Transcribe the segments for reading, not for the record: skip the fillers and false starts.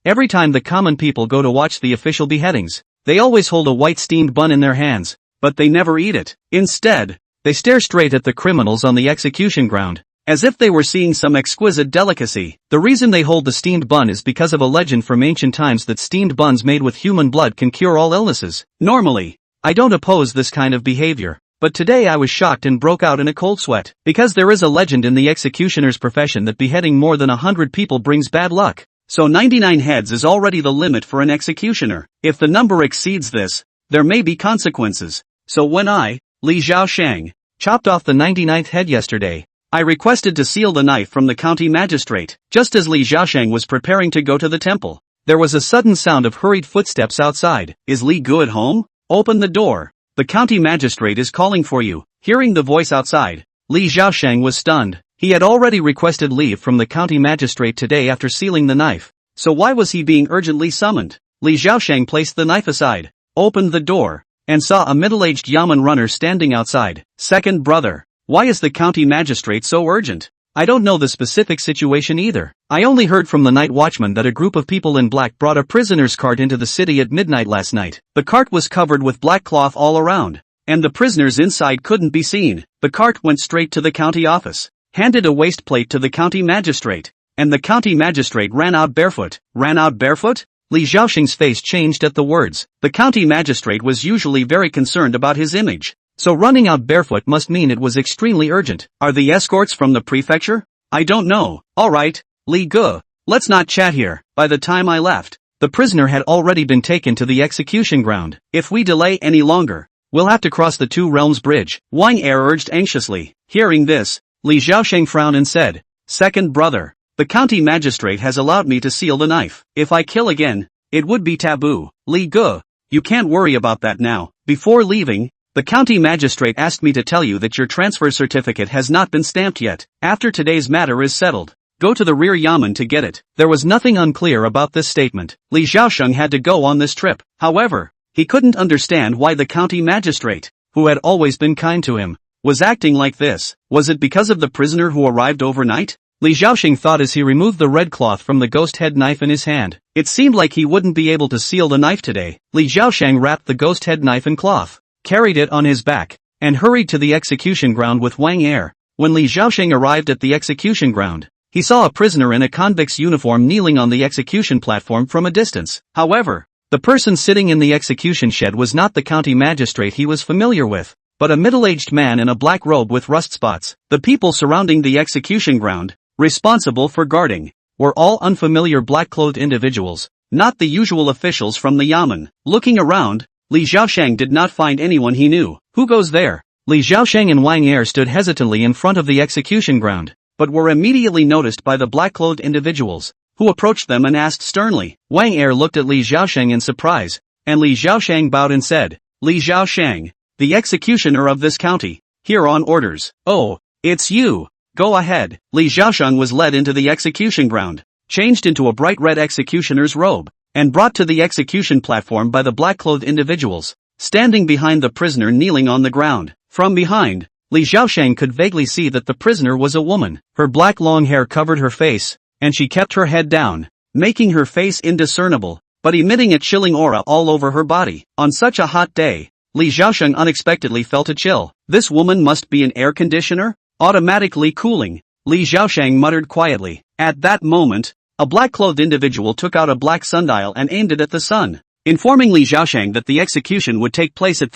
Every time the common people go to watch the official beheadings, they always hold a white steamed bun in their hands, but they never eat it. Instead, they stare straight at the criminals on the execution ground, as if they were seeing some exquisite delicacy. The reason they hold the steamed bun is because of a legend from ancient times that steamed buns made with human blood can cure all illnesses. Normally, I don't oppose this kind of behavior, but today I was shocked and broke out in a cold sweat, because there is a legend in the executioner's profession that beheading more than 100 people brings bad luck. So 99 heads is already the limit for an executioner. If the number exceeds this, there may be consequences. So when I, Li Zhaoshang, chopped off the 99th head yesterday, I requested to seal the knife from the county magistrate. Just as Li Zhaoshang was preparing to go to the temple, there was a sudden sound of hurried footsteps outside. Is Li Gu at home? Open the door. The county magistrate is calling for you. Hearing the voice outside, Li Zhaoshang was stunned. He had already requested leave from the county magistrate today after sealing the knife. So why was he being urgently summoned? Li Zhaoshang placed the knife aside, opened the door, and saw a middle-aged yamen runner standing outside. Second brother, why is the county magistrate so urgent? I don't know the specific situation either. I only heard from the night watchman that a group of people in black brought a prisoner's cart into the city at midnight last night. The cart was covered with black cloth all around, and the prisoners inside couldn't be seen. The cart went straight to the county office, handed a waste plate to the county magistrate, and the county magistrate ran out barefoot. Ran out barefoot? Li Zhaoshang's face changed at the words. The county magistrate was usually very concerned about his image, so running out barefoot must mean it was extremely urgent. Are the escorts from the prefecture? I don't know. Alright, Li Gu, let's not chat here. By the time I left, the prisoner had already been taken to the execution ground. If we delay any longer, we'll have to cross the Two Realms Bridge, Wang Er urged anxiously. Hearing this, Li Zhaoshang frowned and said, Second brother, the county magistrate has allowed me to seal the knife. If I kill again, it would be taboo. Li Gu, you can't worry about that now. Before leaving, the county magistrate asked me to tell you that your transfer certificate has not been stamped yet. After today's matter is settled, go to the rear yamen to get it. There was nothing unclear about this statement. Li Zhaoshang had to go on this trip. However, he couldn't understand why the county magistrate, who had always been kind to him, was acting like this. Was it because of the prisoner who arrived overnight? Li Zhaoshang thought as he removed the red cloth from the ghost head knife in his hand. It seemed like he wouldn't be able to seal the knife today. Li Zhaoshang wrapped the ghost head knife in cloth, carried it on his back, and hurried to the execution ground with Wang Er. When Li Zhaoshang arrived at the execution ground, he saw a prisoner in a convict's uniform kneeling on the execution platform from a distance. However, the person sitting in the execution shed was not the county magistrate he was familiar with, but a middle-aged man in a black robe with rust spots. The people surrounding the execution ground, responsible for guarding, were all unfamiliar black-clothed individuals, not the usual officials from the yamen. Looking around, Li Zhaoshang did not find anyone he knew. Who goes there? Li Zhaoshang and Wang Er stood hesitantly in front of the execution ground, but were immediately noticed by the black-clothed individuals, who approached them and asked sternly. Wang Er looked at Li Zhaoshang in surprise, and Li Zhaoshang bowed and said, Li Zhaoshang, the executioner of this county, here on orders. Oh, it's you. Go ahead. Li Zhaoshang was led into the execution ground, changed into a bright red executioner's robe, and brought to the execution platform by the black-clothed individuals, standing behind the prisoner kneeling on the ground. From behind, Li Zhaoshang could vaguely see that the prisoner was a woman. Her black long hair covered her face, and she kept her head down, making her face indiscernible, but emitting a chilling aura all over her body. On such a hot day, Li Zhaoshang unexpectedly felt a chill. This woman must be an air conditioner? Automatically cooling, Li Zhaoshang muttered quietly. At that moment, a black-clothed individual took out a black sundial and aimed it at the sun, informing Li Zhaoshang that the execution would take place at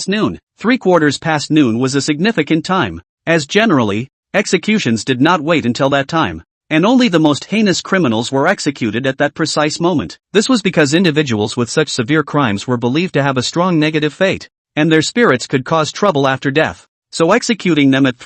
noon. noon was a significant time, as generally, executions did not wait until that time, and only the most heinous criminals were executed at that precise moment. This was because individuals with such severe crimes were believed to have a strong negative fate, and their spirits could cause trouble after death. So executing them at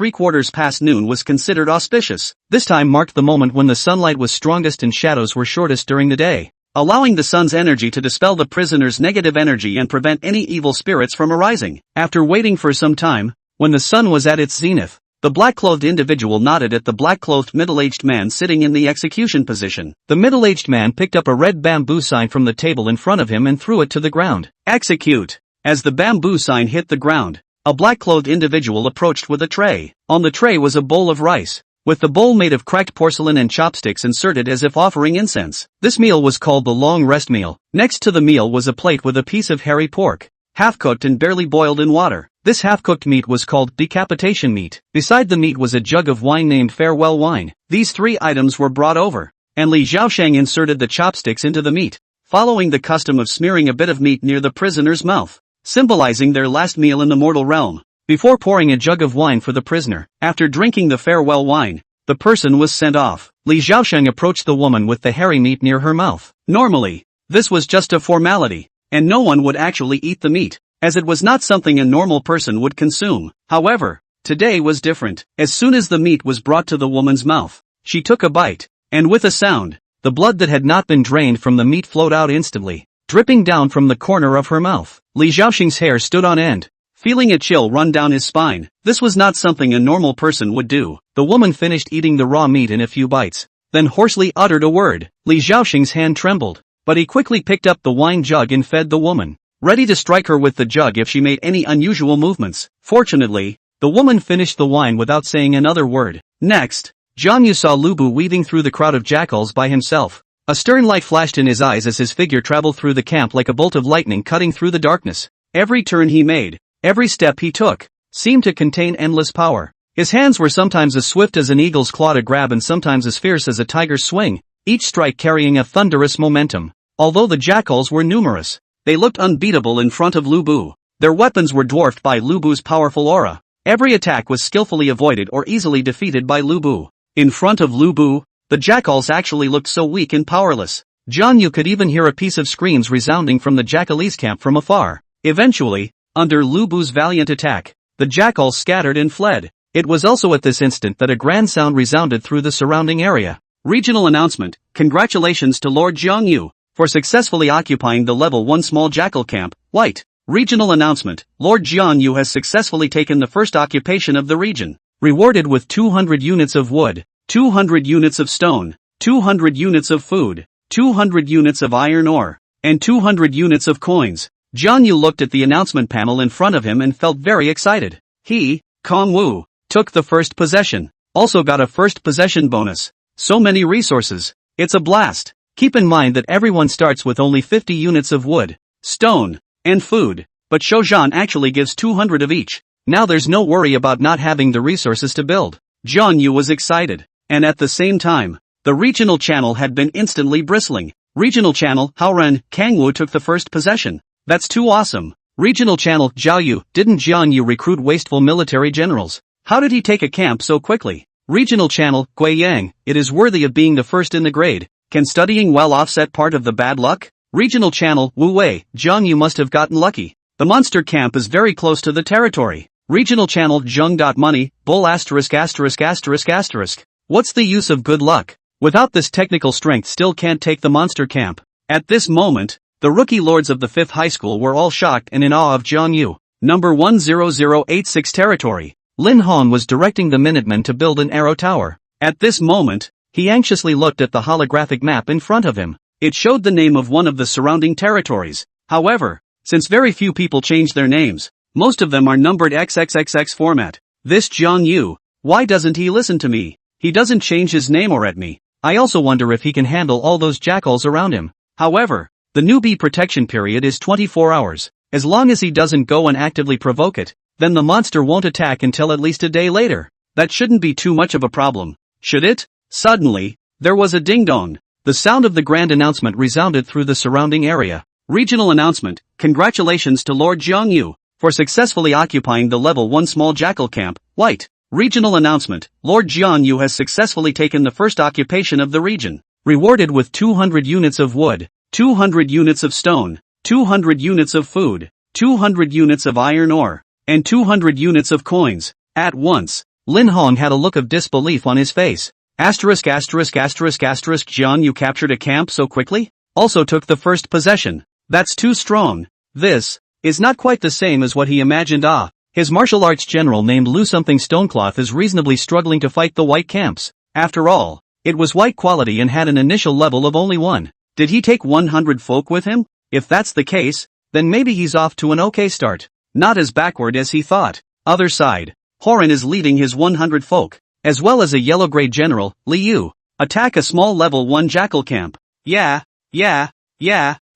noon was considered auspicious. This time marked the moment when the sunlight was strongest and shadows were shortest during the day, allowing the sun's energy to dispel the prisoner's negative energy and prevent any evil spirits from arising. After waiting for some time, when the sun was at its zenith, the black-clothed individual nodded at the black-clothed middle-aged man sitting in the execution position. The middle-aged man picked up a red bamboo sign from the table in front of him and threw it to the ground. Execute! As the bamboo sign hit the ground, a black-clothed individual approached with a tray. On the tray was a bowl of rice, with the bowl made of cracked porcelain and chopsticks inserted as if offering incense. This meal was called the long rest meal. Next to the meal was a plate with a piece of hairy pork, half-cooked and barely boiled in water. This half-cooked meat was called decapitation meat. Beside the meat was a jug of wine named farewell wine. These 3 items were brought over, and Li Zhaosheng inserted the chopsticks into the meat, following the custom of smearing a bit of meat near the prisoner's mouth, symbolizing their last meal in the mortal realm, before pouring a jug of wine for the prisoner. After drinking the farewell wine, the person was sent off. Li Zhaosheng approached the woman with the hairy meat near her mouth. Normally, this was just a formality, and no one would actually eat the meat, as it was not something a normal person would consume. However, today was different. As soon as the meat was brought to the woman's mouth, she took a bite, and with a sound, the blood that had not been drained from the meat flowed out instantly, dripping down from the corner of her mouth. Li Zhaosheng's hair stood on end, feeling a chill run down his spine. This was not something a normal person would do. The woman finished eating the raw meat in a few bites, then hoarsely uttered a word. Li Zhaosheng's hand trembled, but he quickly picked up the wine jug and fed the woman, ready to strike her with the jug if she made any unusual movements. Fortunately, the woman finished the wine without saying another word. Next, Jiang Yu saw Lubu weaving through the crowd of jackals by himself. A stern light flashed in his eyes as his figure traveled through the camp like a bolt of lightning cutting through the darkness. Every turn he made, every step he took, seemed to contain endless power. His hands were sometimes as swift as an eagle's claw to grab and sometimes as fierce as a tiger's swing, each strike carrying a thunderous momentum. Although the jackals were numerous, they looked unbeatable in front of Lubu. Their weapons were dwarfed by Lubu's powerful aura. Every attack was skillfully avoided or easily defeated by Lubu. In front of Lubu, the jackals actually looked so weak and powerless. Jiang Yu could even hear a piece of screams resounding from the jackalese camp from afar. Eventually, under Lubu's valiant attack, the jackals scattered and fled. It was also at this instant that a grand sound resounded through the surrounding area. Regional announcement: congratulations to Lord Jiang Yu for successfully occupying the level 1 small jackal camp. White. Regional announcement: Lord Jiang Yu has successfully taken the first occupation of the region. Rewarded with 200 units of wood, 200 units of stone, 200 units of food, 200 units of iron ore, and 200 units of coins. Jiang Yu looked at the announcement panel in front of him and felt very excited. He, Kong Wu, took the first possession. Also got a first possession bonus. So many resources. It's a blast. Keep in mind that everyone starts with only 50 units of wood, stone, and food, but Shoujan actually gives 200 of each. Now there's no worry about not having the resources to build. Jiang Yu was excited, and at the same time, the regional channel had been instantly bristling. Regional channel, Haoren, Kangwu took the first possession. That's too awesome. Regional channel, Zhao Yu, didn't Jiang Yu recruit wasteful military generals? How did he take a camp so quickly? Regional channel, Gui Yang, it is worthy of being the first in the grade. Can studying well offset part of the bad luck? Regional channel, Wu Wei, Jiang Yu must have gotten lucky. The monster camp is very close to the territory. Regional channel, Zheng. Money, bull *******. What's the use of good luck? Without this technical strength still can't take the monster camp. At this moment, the rookie lords of the 5th high school were all shocked and in awe of Jiang Yu. Number 10086 territory. Lin Hong was directing the Minutemen to build an arrow tower. At this moment, he anxiously looked at the holographic map in front of him. It showed the name of one of the surrounding territories. However, since very few people change their names, most of them are numbered XXXX format. This Jiang Yu, why doesn't he listen to me? He doesn't change his name or at me. I also wonder if he can handle all those jackals around him. However, the newbie protection period is 24 hours. As long as he doesn't go and actively provoke it, then the monster won't attack until at least a day later. That shouldn't be too much of a problem, should it? Suddenly, there was a ding-dong. The sound of the grand announcement resounded through the surrounding area. Regional announcement: congratulations to Lord Jiang Yu for successfully occupying the level 1 small jackal camp. White. Regional announcement: Lord Jiang Yu has successfully taken the first occupation of the region. Rewarded with 200 units of wood, 200 units of stone, 200 units of food, 200 units of iron ore, and 200 units of coins. At once, Lin Hong had a look of disbelief on his face. Jiang Yu captured a camp so quickly? Also took the first possession. That's too strong. This is not quite the same as what he imagined. His martial arts general named Lu something Stonecloth is reasonably struggling to fight the white camps. After all, it was white quality and had an initial level of only 1. Did he take 100 folk with him? If that's the case, then maybe he's off to an okay start. Not as backward as he thought. Other side, Horan is leading his 100 folk. as well as a yellow-grade general, Liu. Attack a small level 1 jackal camp. Yeah,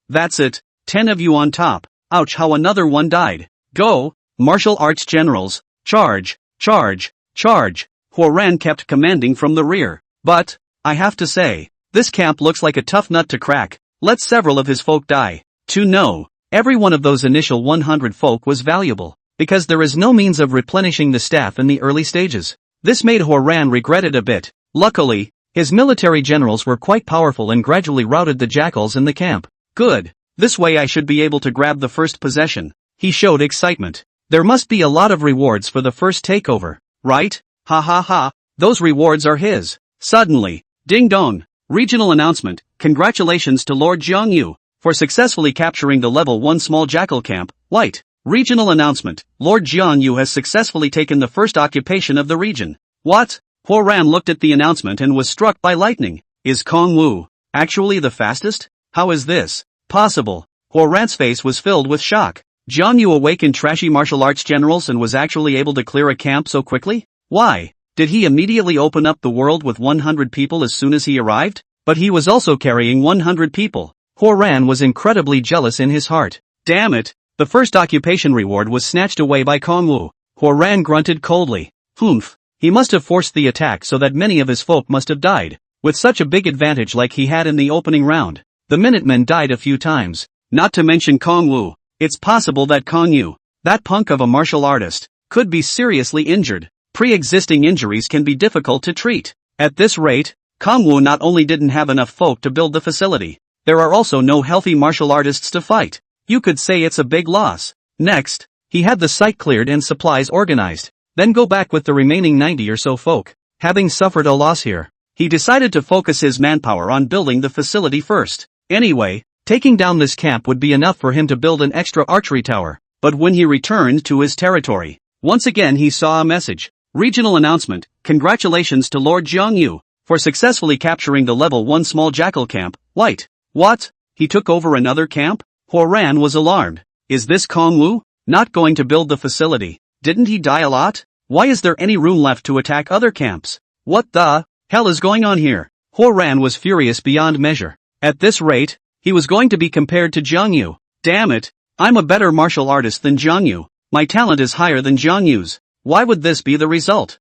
that's it. 10 of you on top. Ouch, how another one died. Go, martial arts generals, charge. Huo Ran kept commanding from the rear. But, I have to say, this camp looks like a tough nut to crack. Let several of his folk die. To know, every one of those initial 100 folk was valuable, because there is no means of replenishing the staff in the early stages. This made Huo Ran regret it a bit. Luckily, his military generals were quite powerful and gradually routed the jackals in the camp. Good. This way I should be able to grab the first possession. He showed excitement. There must be a lot of rewards for the first takeover, right? Ha. Those rewards are his. Suddenly, ding dong. Regional announcement. Congratulations to Lord Jiang Yu for successfully capturing the level 1 small jackal camp. White. Regional announcement. Lord Jiang Yu has successfully taken the first occupation of the region. What? Huo Ran looked at the announcement and was struck by lightning. Is Kong Wu actually the fastest? How is this possible? Huo Ran's face was filled with shock. Jiang Yu awakened trashy martial arts generals and was actually able to clear a camp so quickly? Why? Did he immediately open up the world with 100 people as soon as he arrived? But he was also carrying 100 people. Huo Ran was incredibly jealous in his heart. Damn it! The first occupation reward was snatched away by Kong Wu. Huo Ran grunted coldly. Humph. He must have forced the attack so that many of his folk must have died. With such a big advantage like he had in the opening round. The Minutemen died a few times. Not to mention Kong Wu. It's possible that Kong Yu, that punk of a martial artist, could be seriously injured. Pre-existing injuries can be difficult to treat. At this rate, Kong Wu not only didn't have enough folk to build the facility, there are also no healthy martial artists to fight. You could say it's a big loss. Next, he had the site cleared and supplies organized. Then go back with the remaining 90 or so folk. Having suffered a loss here, he decided to focus his manpower on building the facility first. Anyway, taking down this camp would be enough for him to build an extra archery tower. But when he returned to his territory, once again he saw a message. Regional announcement. Congratulations to Lord Jiang Yu for successfully capturing the level 1 small jackal camp. White. What? He took over another camp? Huo Ran was alarmed. Is this Kong Wu not going to build the facility? Didn't he die a lot? Why is there any room left to attack other camps? What the hell is going on here? Huo Ran was furious beyond measure. At this rate, he was going to be compared to Jiang Yu. Damn it, I'm a better martial artist than Jiang Yu. My talent is higher than Jiang Yu's. Why would this be the result?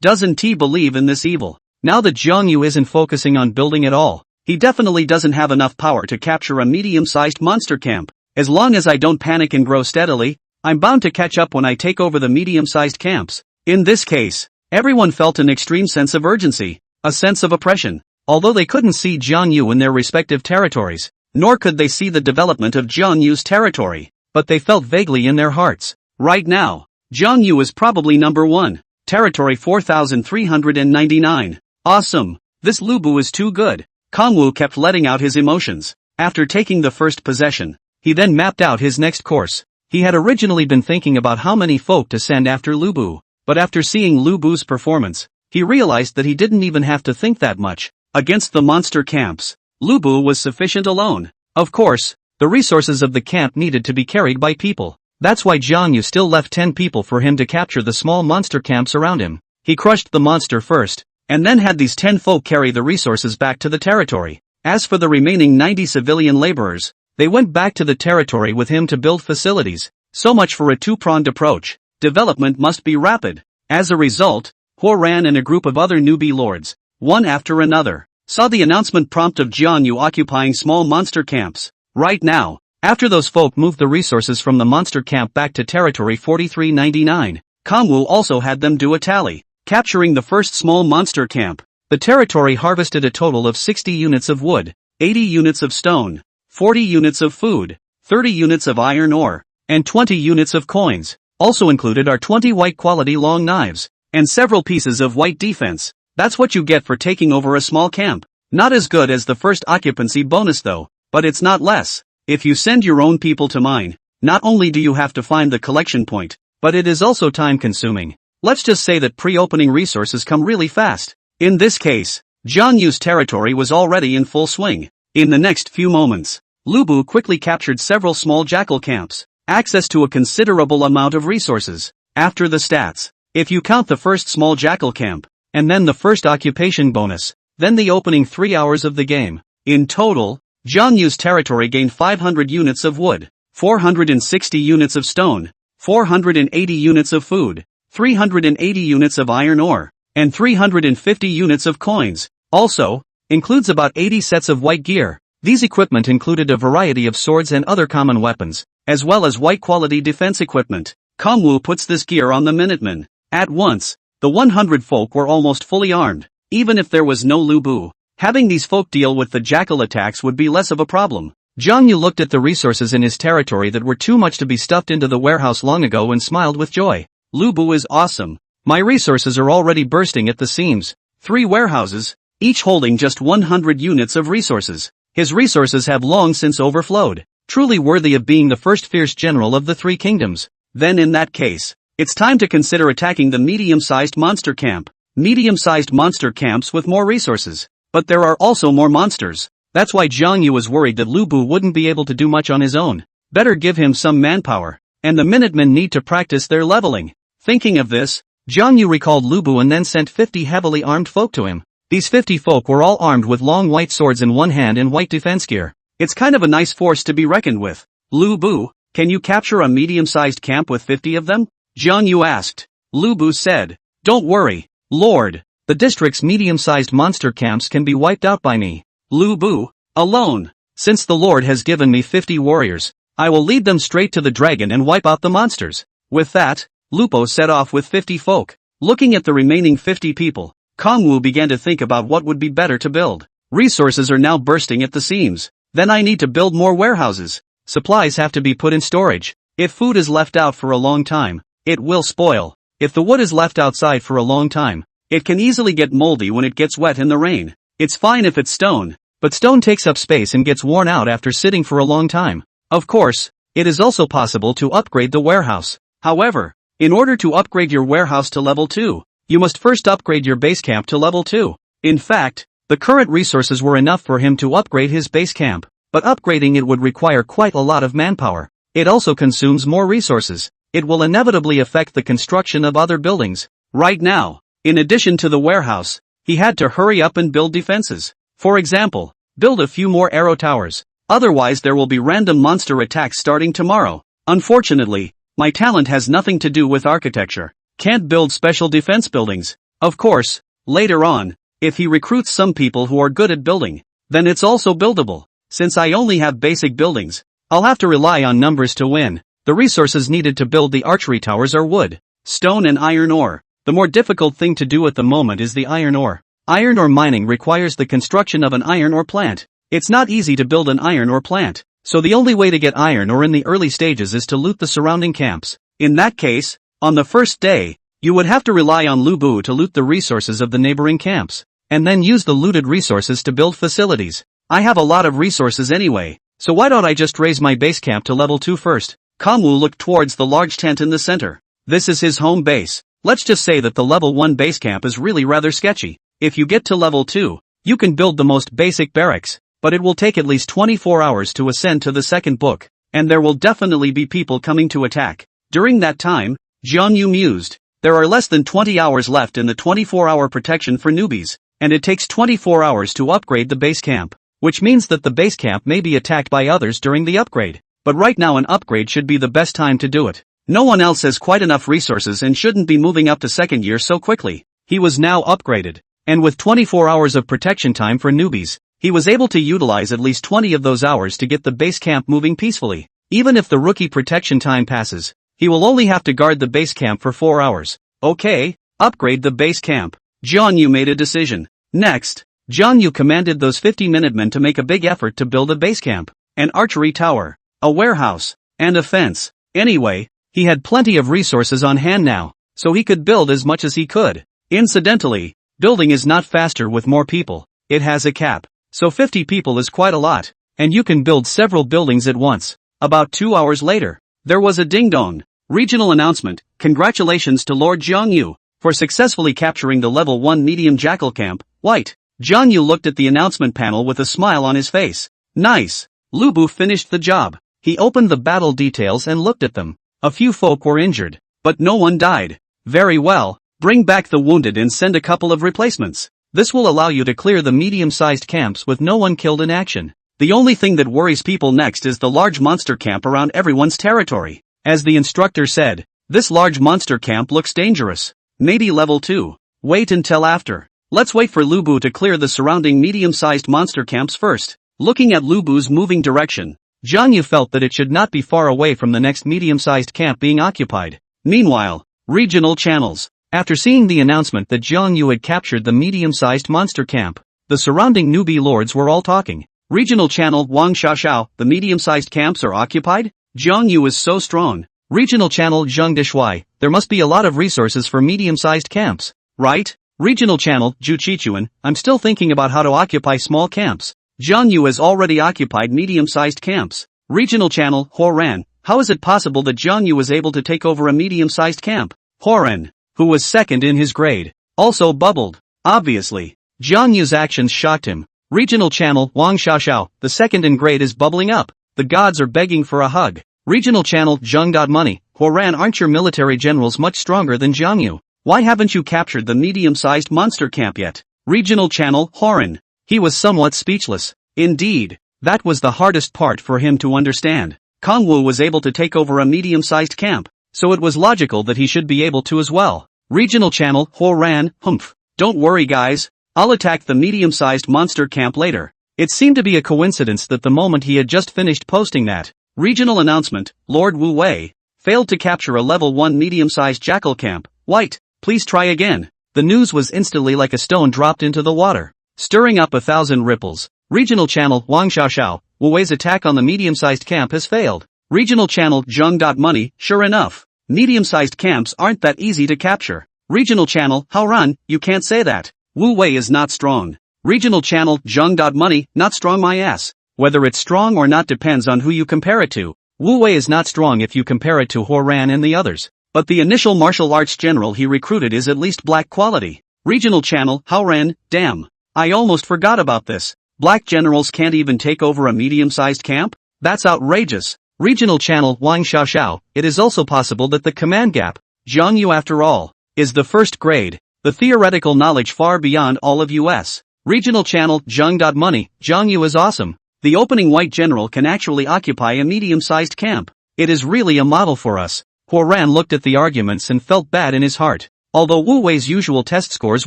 Doesn't he believe in this evil? Now that Jiang Yu isn't focusing on building at all, he definitely doesn't have enough power to capture a medium-sized monster camp. As long as I don't panic and grow steadily, I'm bound to catch up when I take over the medium-sized camps. In this case, everyone felt an extreme sense of urgency, a sense of oppression. Although they couldn't see Jiang Yu in their respective territories, nor could they see the development of Jiang Yu's territory, but they felt vaguely in their hearts. Right now, Jiang Yu is probably number 1, territory 4,399. Awesome. This Lubu is too good. Kong Wu kept letting out his emotions. After taking the first possession, he then mapped out his next course. He had originally been thinking about how many folk to send after Lubu, but after seeing Lubu's performance, he realized that he didn't even have to think that much. Against the monster camps, Lubu was sufficient alone. Of course, the resources of the camp needed to be carried by people. That's why Jiang Yu still left 10 people for him to capture the small monster camps around him. He crushed the monster first, and then had these 10 folk carry the resources back to the territory. As for the remaining 90 civilian laborers, they went back to the territory with him to build facilities. So much for a two-pronged approach. Development must be rapid. As a result, Huo Ran and a group of other newbie lords, one after another, saw the announcement prompt of Jiang Yu occupying small monster camps. Right now, after those folk moved the resources from the monster camp back to territory 4399, Kong Wu also had them do a tally, capturing the first small monster camp. The territory harvested a total of 60 units of wood, 80 units of stone, 40 units of food, 30 units of iron ore, and 20 units of coins. Also included are 20 white quality long knives, and several pieces of white defense. That's what you get for taking over a small camp. Not as good as the first occupancy bonus though, but it's not less. If you send your own people to mine, not only do you have to find the collection point, but it is also time consuming. Let's just say that pre-opening resources come really fast. In this case, Jiang Yu's territory was already in full swing. In the next few moments, Lubu quickly captured several small jackal camps, access to a considerable amount of resources. After the stats, if you count the first small jackal camp, and then the first occupation bonus, then the opening 3 hours of the game. In total, Jiang Yu's territory gained 500 units of wood, 460 units of stone, 480 units of food, 380 units of iron ore, and 350 units of coins. Also, includes about 80 sets of white gear. These equipment included a variety of swords and other common weapons, as well as white-quality defense equipment. Kongwu puts this gear on the Minutemen. At once, the 100 folk were almost fully armed. Even if there was no Lubu, having these folk deal with the jackal attacks would be less of a problem. Zhang Yu looked at the resources in his territory that were too much to be stuffed into the warehouse long ago and smiled with joy. Lubu is awesome. My resources are already bursting at the seams. 3 warehouses, each holding just 100 units of resources. His resources have long since overflowed, truly worthy of being the first fierce general of the 3 kingdoms. Then in that case, it's time to consider attacking the medium-sized monster camp. Medium-sized monster camps with more resources. But there are also more monsters. That's why Jiang Yu was worried that Lubu wouldn't be able to do much on his own. Better give him some manpower. And the Minutemen need to practice their leveling. Thinking of this, Jiang Yu recalled Lubu and then sent 50 heavily armed folk to him. These 50 folk were all armed with long white swords in one hand and white defense gear. It's kind of a nice force to be reckoned with. Lubu, can you capture a medium-sized camp with 50 of them? Jiang Yu asked. Lubu said, don't worry, Lord. The district's medium-sized monster camps can be wiped out by me. Lubu, alone. Since the Lord has given me 50 warriors, I will lead them straight to the dragon and wipe out the monsters. With that, Lupo set off with 50 folk. Looking at the remaining 50 people, Kongwu began to think about what would be better to build. Resources are now bursting at the seams. Then I need to build more warehouses. Supplies have to be put in storage. If food is left out for a long time, it will spoil. If the wood is left outside for a long time, it can easily get moldy when it gets wet in the rain. It's fine if it's stone, but stone takes up space and gets worn out after sitting for a long time. Of course, it is also possible to upgrade the warehouse. However, in order to upgrade your warehouse to level 2, you must first upgrade your base camp to level 2. In fact, the current resources were enough for him to upgrade his base camp, but upgrading it would require quite a lot of manpower. It also consumes more resources. It will inevitably affect the construction of other buildings. Right now, in addition to the warehouse, he had to hurry up and build defenses. For example, build a few more arrow towers. Otherwise there will be random monster attacks starting tomorrow. Unfortunately, my talent has nothing to do with architecture. Can't build special defense buildings. Of course, later on, if he recruits some people who are good at building, then it's also buildable. Since I only have basic buildings, I'll have to rely on numbers to win. The resources needed to build the archery towers are wood, stone and iron ore. The more difficult thing to do at the moment is the iron ore. Iron ore mining requires the construction of an iron ore plant. It's not easy to build an iron ore plant, so the only way to get iron ore in the early stages is to loot the surrounding camps. In that case, on the first day, you would have to rely on Lubu to loot the resources of the neighboring camps, and then use the looted resources to build facilities. I have a lot of resources anyway, so why don't I just raise my base camp to level 2 first? Kongwu looked towards the large tent in the center. This is his home base. Let's just say that the level 1 base camp is really rather sketchy. If you get to level 2, you can build the most basic barracks, but it will take at least 24 hours to ascend to the second book, and there will definitely be people coming to attack. During that time, Jiang Yu mused, there are less than 20 hours left in the 24-hour protection for newbies, and it takes 24 hours to upgrade the base camp, which means that the base camp may be attacked by others during the upgrade. But right now an upgrade should be the best time to do it. No one else has quite enough resources and shouldn't be moving up to second year so quickly. He was now upgraded, and with 24 hours of protection time for newbies, he was able to utilize at least 20 of those hours to get the base camp moving peacefully. Even if the rookie protection time passes, he will only have to guard the base camp for 4 hours. Okay, upgrade the base camp. Jiang Yu made a decision. Next, Jiang Yu commanded those 50 Minutemen to make a big effort to build a base camp, an archery tower, a warehouse, and a fence. Anyway, he had plenty of resources on hand now, so he could build as much as he could. Incidentally, building is not faster with more people. It has a cap. So 50 people is quite a lot, and you can build several buildings at once. About 2 hours later, there was a ding-dong. Regional announcement, congratulations to Lord Jiang Yu, for successfully capturing the level 1 medium jackal camp, white. Jiang Yu looked at the announcement panel with a smile on his face. Nice. Lubu finished the job. He opened the battle details and looked at them. A few folk were injured, but no one died. Very well, Bring back the wounded and send a couple of replacements. This will allow you to clear the medium-sized camps with no one killed in action. The only thing that worries people next is the large monster camp around everyone's territory. As the instructor said, this large monster camp looks dangerous. Maybe level 2. Wait until after. Let's wait for Lubu to clear the surrounding medium-sized monster camps first. Looking at Lubu's moving direction, Jiang Yu felt that it should not be far away from the next medium-sized camp being occupied. Meanwhile, regional channels. After seeing the announcement that Jiang Yu had captured the medium-sized monster camp, the surrounding newbie lords were all talking. Regional channel Wang Xiaoxiao, the medium-sized camps are occupied? Jiang Yu is so strong. Regional channel Zheng Dishui, there must be a lot of resources for medium-sized camps, right? Regional channel Zhu Qichuan, I'm still thinking about how to occupy small camps. Jiang Yu has already occupied medium-sized camps. Regional channel Huo Ran, how is it possible that Jiang Yu was able to take over a medium-sized camp? Huo Ran, who was second in his grade, also bubbled. Obviously, Jiang Yu's actions shocked him. Regional channel Wang Xiaoxiao, the second in grade is bubbling up. The gods are begging for a hug. Regional channel Zheng.money, Huo Ran, aren't your military generals much stronger than Jiang Yu? Why haven't you captured the medium-sized monster camp yet? Regional channel Horan, he was somewhat speechless. Indeed, that was the hardest part for him to understand. Kongwu was able to take over a medium-sized camp, so it was logical that he should be able to as well. Regional channel Huo Ran, humph. Don't worry guys, I'll attack the medium-sized monster camp later. It seemed to be a coincidence that the moment he had just finished posting that regional announcement, Lord Wu Wei failed to capture a level 1 medium-sized jackal camp. White, please try again. The news was instantly like a stone dropped into the water, stirring up 1,000 ripples. Regional channel Wang Xiaoxiao, Wu Wei's attack on the medium-sized camp has failed. Regional channel Zheng.money, sure enough, medium-sized camps aren't that easy to capture. Regional channel Haoran, you can't say that. Wu Wei is not strong. Regional channel Zheng.money, not strong my ass. Whether it's strong or not depends on who you compare it to. Wu Wei is not strong if you compare it to Huo Ran and the others. But the initial martial arts general he recruited is at least black quality. Regional channel Haoran, damn. I almost forgot about this. Black generals can't even take over a medium-sized camp? That's outrageous. Regional channel Wang Xiaoxiao, it is also possible that the command gap, Jiang Yu after all, is the first grade. The theoretical knowledge far beyond all of US. Regional channel Zheng.money, Jiang Yu is awesome. The opening white general can actually occupy a medium-sized camp. It is really a model for us. Huo Ran looked at the arguments and felt bad in his heart. Although Wu Wei's usual test scores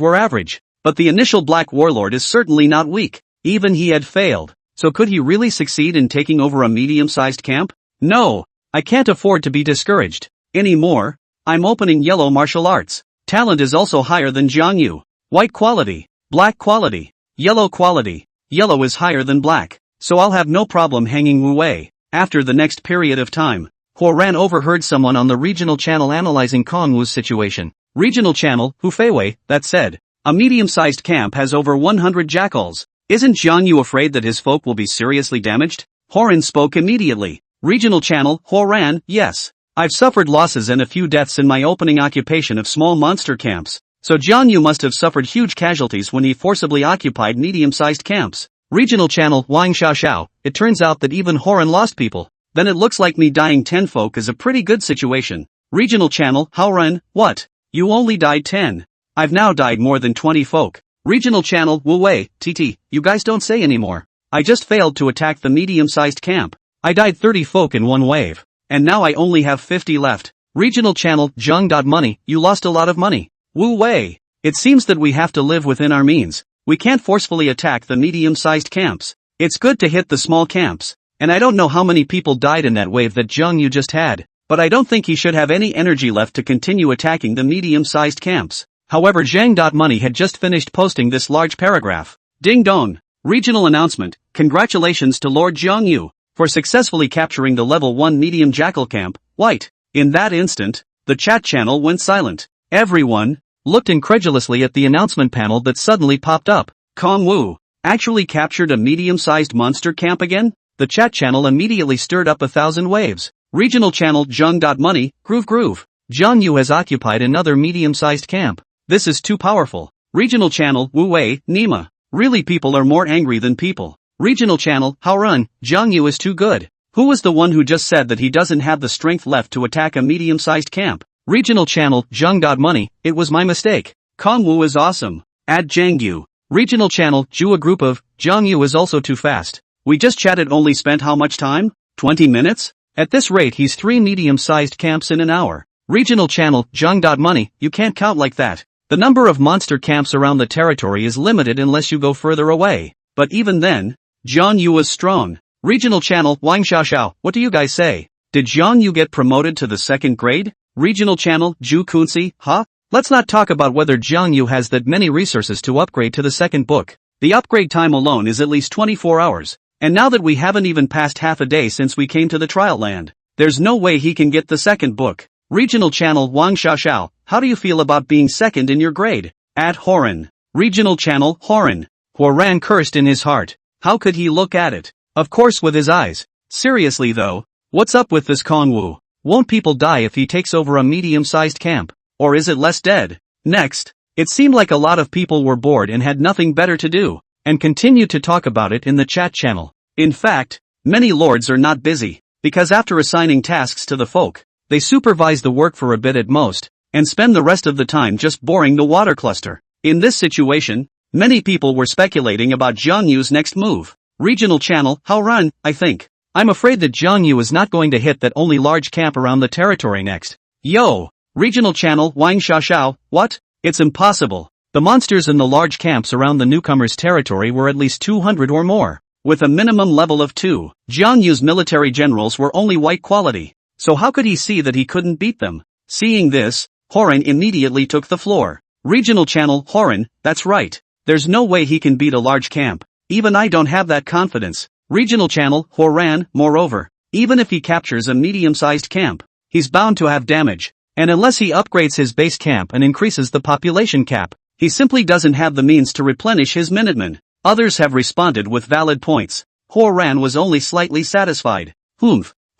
were average, but the initial black warlord is certainly not weak. Even he had failed. So could he really succeed in taking over a medium-sized camp? No, I can't afford to be discouraged anymore. I'm opening yellow martial arts. Talent is also higher than Jiang Yu. White quality, black quality, yellow quality. Yellow is higher than black, so I'll have no problem hanging Wu Wei. After the next period of time, Huo Ran overheard someone on the regional channel analyzing Kongwu's situation. Regional channel, Hu Feiwei, that said, a medium-sized camp has over 100 jackals. Isn't Jiang Yu afraid that his folk will be seriously damaged? Horan spoke immediately. Regional channel, Huo Ran, yes. I've suffered losses and a few deaths in my opening occupation of small monster camps, so Jiang Yu must have suffered huge casualties when he forcibly occupied medium-sized camps. Regional channel Wang Xiaoxiao, it turns out that even Horan lost people. Then it looks like me dying 10 folk is a pretty good situation. Regional channel Haoran, what? You only died 10. I've now died more than 20 folk. Regional channel Wu Wei, TT, you guys don't say anymore. I just failed to attack the medium-sized camp. I died 30 folk in one wave. And now I only have 50 left. Regional channel Zheng.money, you lost a lot of money. Wu Wei, it seems that we have to live within our means. We can't forcefully attack the medium-sized camps. It's good to hit the small camps. And I don't know how many people died in that wave that Jiang Yu just had, but I don't think he should have any energy left to continue attacking the medium-sized camps. However, Zhang.money had just finished posting this large paragraph. Ding dong. Regional announcement, congratulations to Lord Jiang Yu for successfully capturing the level 1 medium jackal camp, white. In that instant, the chat channel went silent. Everyone looked incredulously at the announcement panel that suddenly popped up. Kongwu actually captured a medium-sized monster camp again? The chat channel immediately stirred up 1,000 waves. Regional channel Zheng.money, groove. Jiang Yu has occupied another medium-sized camp. This is too powerful. Regional channel Wu Wei, Nima. Really people are more angry than people. Regional channel Haoran, Jiang Yu is too good. Who was the one who just said that he doesn't have the strength left to attack a medium-sized camp? Regional channel, Zhang.money, it was my mistake. Kongwu is awesome. Add Jiang Yu. Regional channel, Ju a group of, Jiang Yu is also too fast. We just chatted only spent how much time? 20 minutes? At this rate he's 3 medium-sized camps in an hour. Regional channel, Zhang.money, you can't count like that. The number of monster camps around the territory is limited unless you go further away. But even then, Jiang Yu was strong. Regional channel, Wang Xiaoxiao, what do you guys say? Did Jiang Yu get promoted to the 2nd grade? Regional channel, Zhu Kunzi, huh? Let's not talk about whether Jiang Yu has that many resources to upgrade to the 2nd book. The upgrade time alone is at least 24 hours. And now that we haven't even passed half a day since we came to the trial land, there's no way he can get the 2nd book. Regional channel, Wang Xiaoxiao, how do you feel about being 2nd in your grade? At Horan. Regional channel, Horan. Huoran cursed in his heart. How could he look at it? Of course with his eyes. Seriously though, what's up with this Kongwu? Won't people die if he takes over a medium-sized camp? Or is it less dead? Next, it seemed like a lot of people were bored and had nothing better to do, and continued to talk about it in the chat channel. In fact, many lords are not busy, because after assigning tasks to the folk, they supervise the work for a bit at most, and spend the rest of the time just boring the water cluster. In this situation, many people were speculating about Jiang Yu's next move. Regional channel, how run, I think. I'm afraid that Jiang Yu is not going to hit that only large camp around the territory next. Yo! Regional channel, Wang Xiaoxiao, what? It's impossible. The monsters in the large camps around the newcomer's territory were at least 200 or more. With a minimum level of 2, Jiang Yu's military generals were only white quality. So how could he see that he couldn't beat them? Seeing this, Horan immediately took the floor. Regional channel, Horan, that's right. There's no way he can beat a large camp. Even I don't have that confidence. Regional channel, Horan, moreover, even if he captures a medium-sized camp, he's bound to have damage. And unless he upgrades his base camp and increases the population cap, he simply doesn't have the means to replenish his Minutemen. Others have responded with valid points. Horan was only slightly satisfied.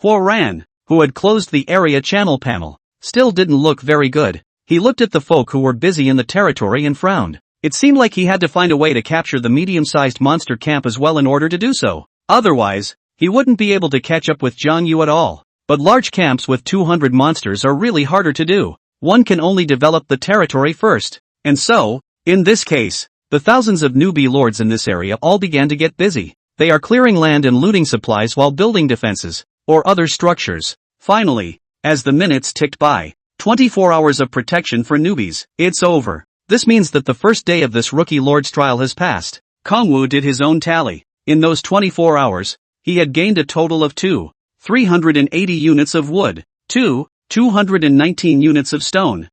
Horan, who had closed the area channel panel, still didn't look very good. He looked at the folk who were busy in the territory and frowned. It seemed like he had to find a way to capture the medium-sized monster camp as well in order to do so. Otherwise, he wouldn't be able to catch up with Jiang Yu at all. But large camps with 200 monsters are really harder to do. One can only develop the territory first. And so, in this case, the thousands of newbie lords in this area all began to get busy. They are clearing land and looting supplies while building defenses, or other structures. Finally, as the minutes ticked by, 24 hours of protection for newbies, it's over. This means that the first day of this rookie lord's trial has passed. Kongwu did his own tally. In those 24 hours, he had gained a total of 380 units of wood, 219 units of stone,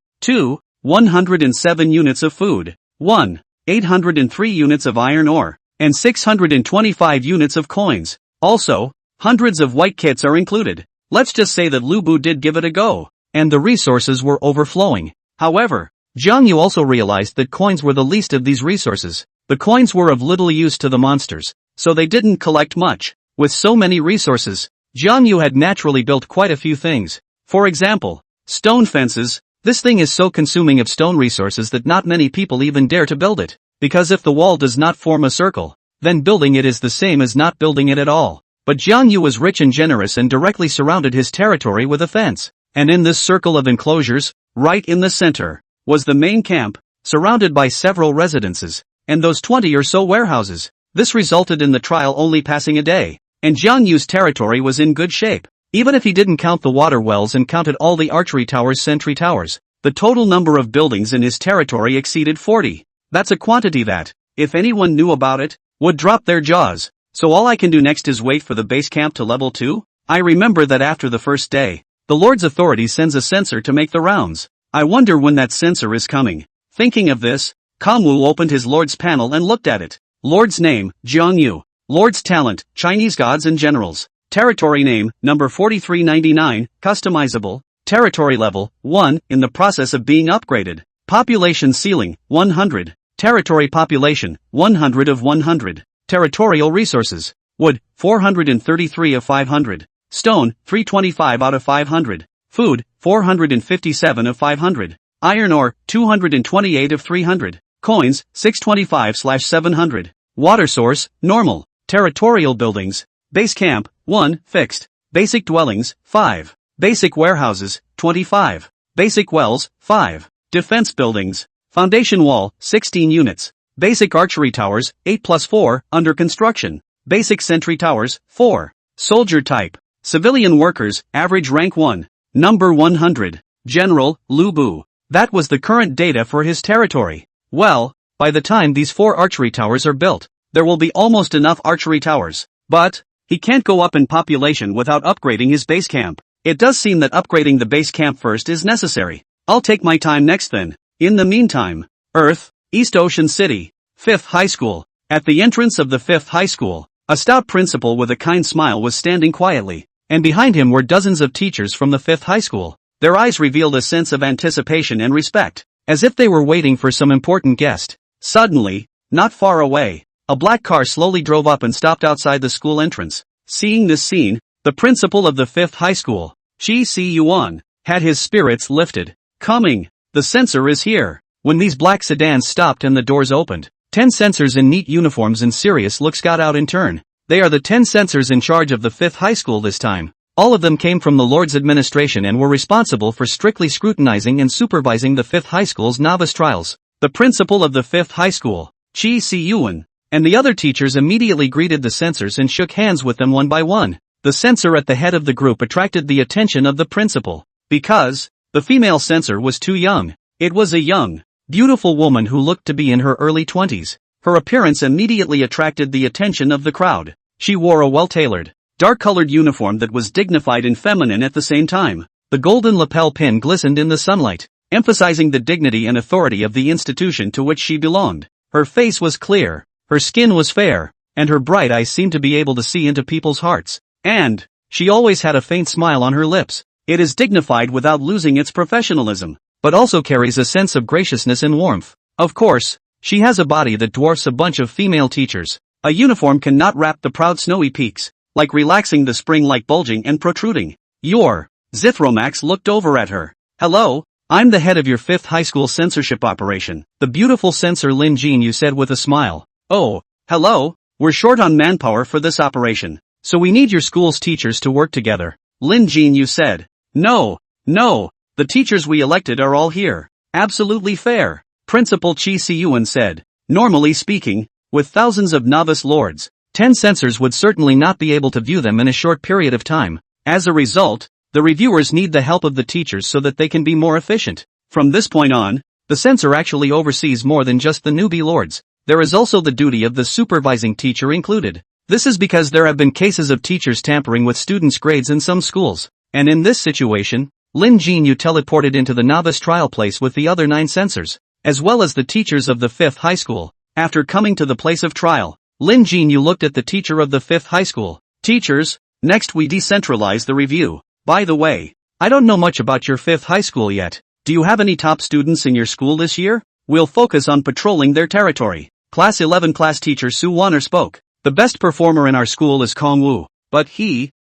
107 units of food, 803 units of iron ore, and 625 units of coins. Also, hundreds of white kits are included. Let's just say that Lubu did give it a go, and the resources were overflowing. However, Jiang Yu also realized that coins were the least of these resources. The coins were of little use to the monsters, so they didn't collect much. With so many resources, Jiang Yu had naturally built quite a few things. For example, stone fences. This thing is so consuming of stone resources that not many people even dare to build it, because if the wall does not form a circle, then building it is the same as not building it at all. But Jiang Yu was rich and generous and directly surrounded his territory with a fence. And in this circle of enclosures, right in the center, was the main camp, surrounded by several residences, and those 20 or so warehouses. This resulted in the trial only passing a day, and Jiang Yu's territory was in good shape. Even if he didn't count the water wells and counted all the archery towers, sentry towers, the total number of buildings in his territory exceeded 40. That's a quantity that, if anyone knew about it, would drop their jaws. So all I can do next is wait for the base camp to level 2? I remember that after the first day, the Lord's authority sends a censor to make the rounds. I wonder when that censor is coming. Thinking of this, Kongwu opened his Lord's panel and looked at it. Lord's name, Jiang Yu. Lord's talent, Chinese gods and generals. Territory name, number 4399, customizable. Territory level, 1, in the process of being upgraded. Population ceiling, 100. Territory population, 100 of 100. Territorial resources. Wood, 433 of 500. Stone, 325 out of 500. Food, 457 of 500. Iron ore, 228 of 300. Coins, 625/700. Water source, normal. Territorial buildings. Base camp, 1, fixed. Basic dwellings, 5. Basic warehouses, 25. Basic wells, 5. Defense buildings. Foundation wall, 16 units. Basic archery towers, 8+4, under construction. Basic sentry towers, 4. Soldier type. Civilian workers, average rank 1. Number 100. General, Lubu. That was the current data for his territory. Well, by the time these 4 archery towers are built, there will be almost enough archery towers. But he can't go up in population without upgrading his base camp. It does seem that upgrading the base camp first is necessary. I'll take my time next then. In the meantime, Earth, East Ocean City, 5th High School. At the entrance of the 5th High School, a stout principal with a kind smile was standing quietly, and behind him were dozens of teachers from the 5th High School. Their eyes revealed a sense of anticipation and respect, as if they were waiting for some important guest. Suddenly, not far away, a black car slowly drove up and stopped outside the school entrance. Seeing this scene, the principal of the 5th High School, Qi Yuan, had his spirits lifted. Coming, the censor is here. When these black sedans stopped and the doors opened, 10 censors in neat uniforms and serious looks got out in turn. They are the 10 censors in charge of the 5th High School this time. All of them came from the Lord's administration and were responsible for strictly scrutinizing and supervising the 5th High School's novice trials. The principal of the 5th High School, Qi Yuan, and the other teachers immediately greeted the censors and shook hands with them one by one. The censor at the head of the group attracted the attention of the principal, because the female censor was too young. It was a young, beautiful woman who looked to be in her early 20s. Her appearance immediately attracted the attention of the crowd. She wore a well-tailored, dark-colored uniform that was dignified and feminine at the same time. The golden lapel pin glistened in the sunlight, emphasizing the dignity and authority of the institution to which she belonged. Her face was clear, her skin was fair, and her bright eyes seemed to be able to see into people's hearts. And she always had a faint smile on her lips. It is dignified without losing its professionalism, but also carries a sense of graciousness and warmth. Of course, she has a body that dwarfs a bunch of female teachers. A uniform cannot wrap the proud snowy peaks, like relaxing the spring like bulging and protruding. Your Zithromax looked over at her. Hello, I'm the head of your 5th High School censorship operation, the beautiful censor Lin Jiang Yu said with a smile. Oh, hello, we're short on manpower for this operation, so we need your school's teachers to work together. Lin Jiang Yu said. No, the teachers we elected are all here. Absolutely fair, Principal Qi Yuan said. Normally speaking, with thousands of novice lords, 10 censors would certainly not be able to view them in a short period of time. As a result, the reviewers need the help of the teachers so that they can be more efficient. From this point on, the censor actually oversees more than just the newbie lords. There is also the duty of the supervising teacher included. This is because there have been cases of teachers tampering with students' grades in some schools. And in this situation, Lin Jiang Yu teleported into the novice trial place with the other 9 censors, as well as the teachers of the 5th High School. After coming to the place of trial, Lin Jiang Yu looked at the teacher of the 5th High School. Teachers, next we decentralize the review. By the way, I don't know much about your 5th High School yet. Do you have any top students in your school this year? We'll focus on patrolling their territory. Class 11 class teacher Su Waner spoke. The best performer in our school is Kong Wu, but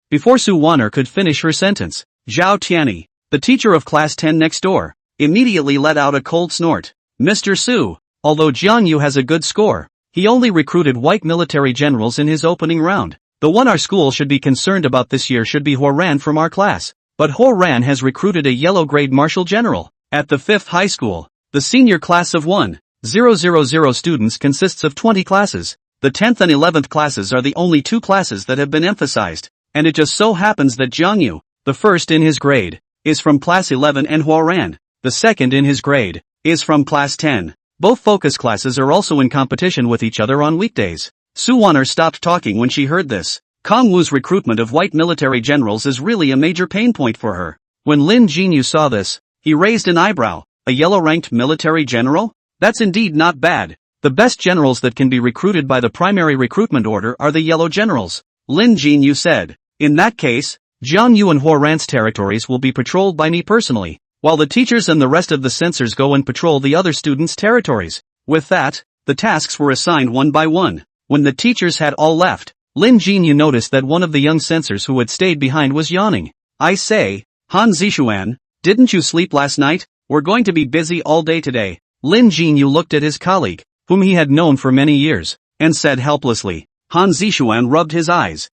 before Su Waner could finish her sentence, Zhao Tianyi, the teacher of class 10 next door, immediately let out a cold snort. Mr. Su, although Jiang Yu has a good score, he only recruited white military generals in his opening round. The one our school should be concerned about this year should be Huo Ran from our class, but Huo Ran has recruited a yellow grade marshal general. At the 5th High School, the senior class of 1,000 students consists of 20 classes. The 10th and 11th classes are the only 2 classes that have been emphasized. And it just so happens that Jiang Yu, the first in his grade, is from class 11 and Huo Ran, the second in his grade, is from class 10. Both focus classes are also in competition with each other on weekdays. Su Waner stopped talking when she heard this. Kong Wu's recruitment of white military generals is really a major pain point for her. When Lin Jiang Yu saw this, he raised an eyebrow. A yellow-ranked military general? That's indeed not bad. The best generals that can be recruited by the primary recruitment order are the yellow generals. Lin Jiang Yu said. In that case, Jiang Yu and Huo Ran's territories will be patrolled by me personally, while the teachers and the rest of the censors go and patrol the other students' territories. With that, the tasks were assigned one by one. When the teachers had all left, Lin Jiang Yu noticed that one of the young censors who had stayed behind was yawning. I say, Han Zishuan, didn't you sleep last night? We're going to be busy all day today. Lin Jiang Yu looked at his colleague, whom he had known for many years, and said helplessly. Han Zishuan rubbed his eyes.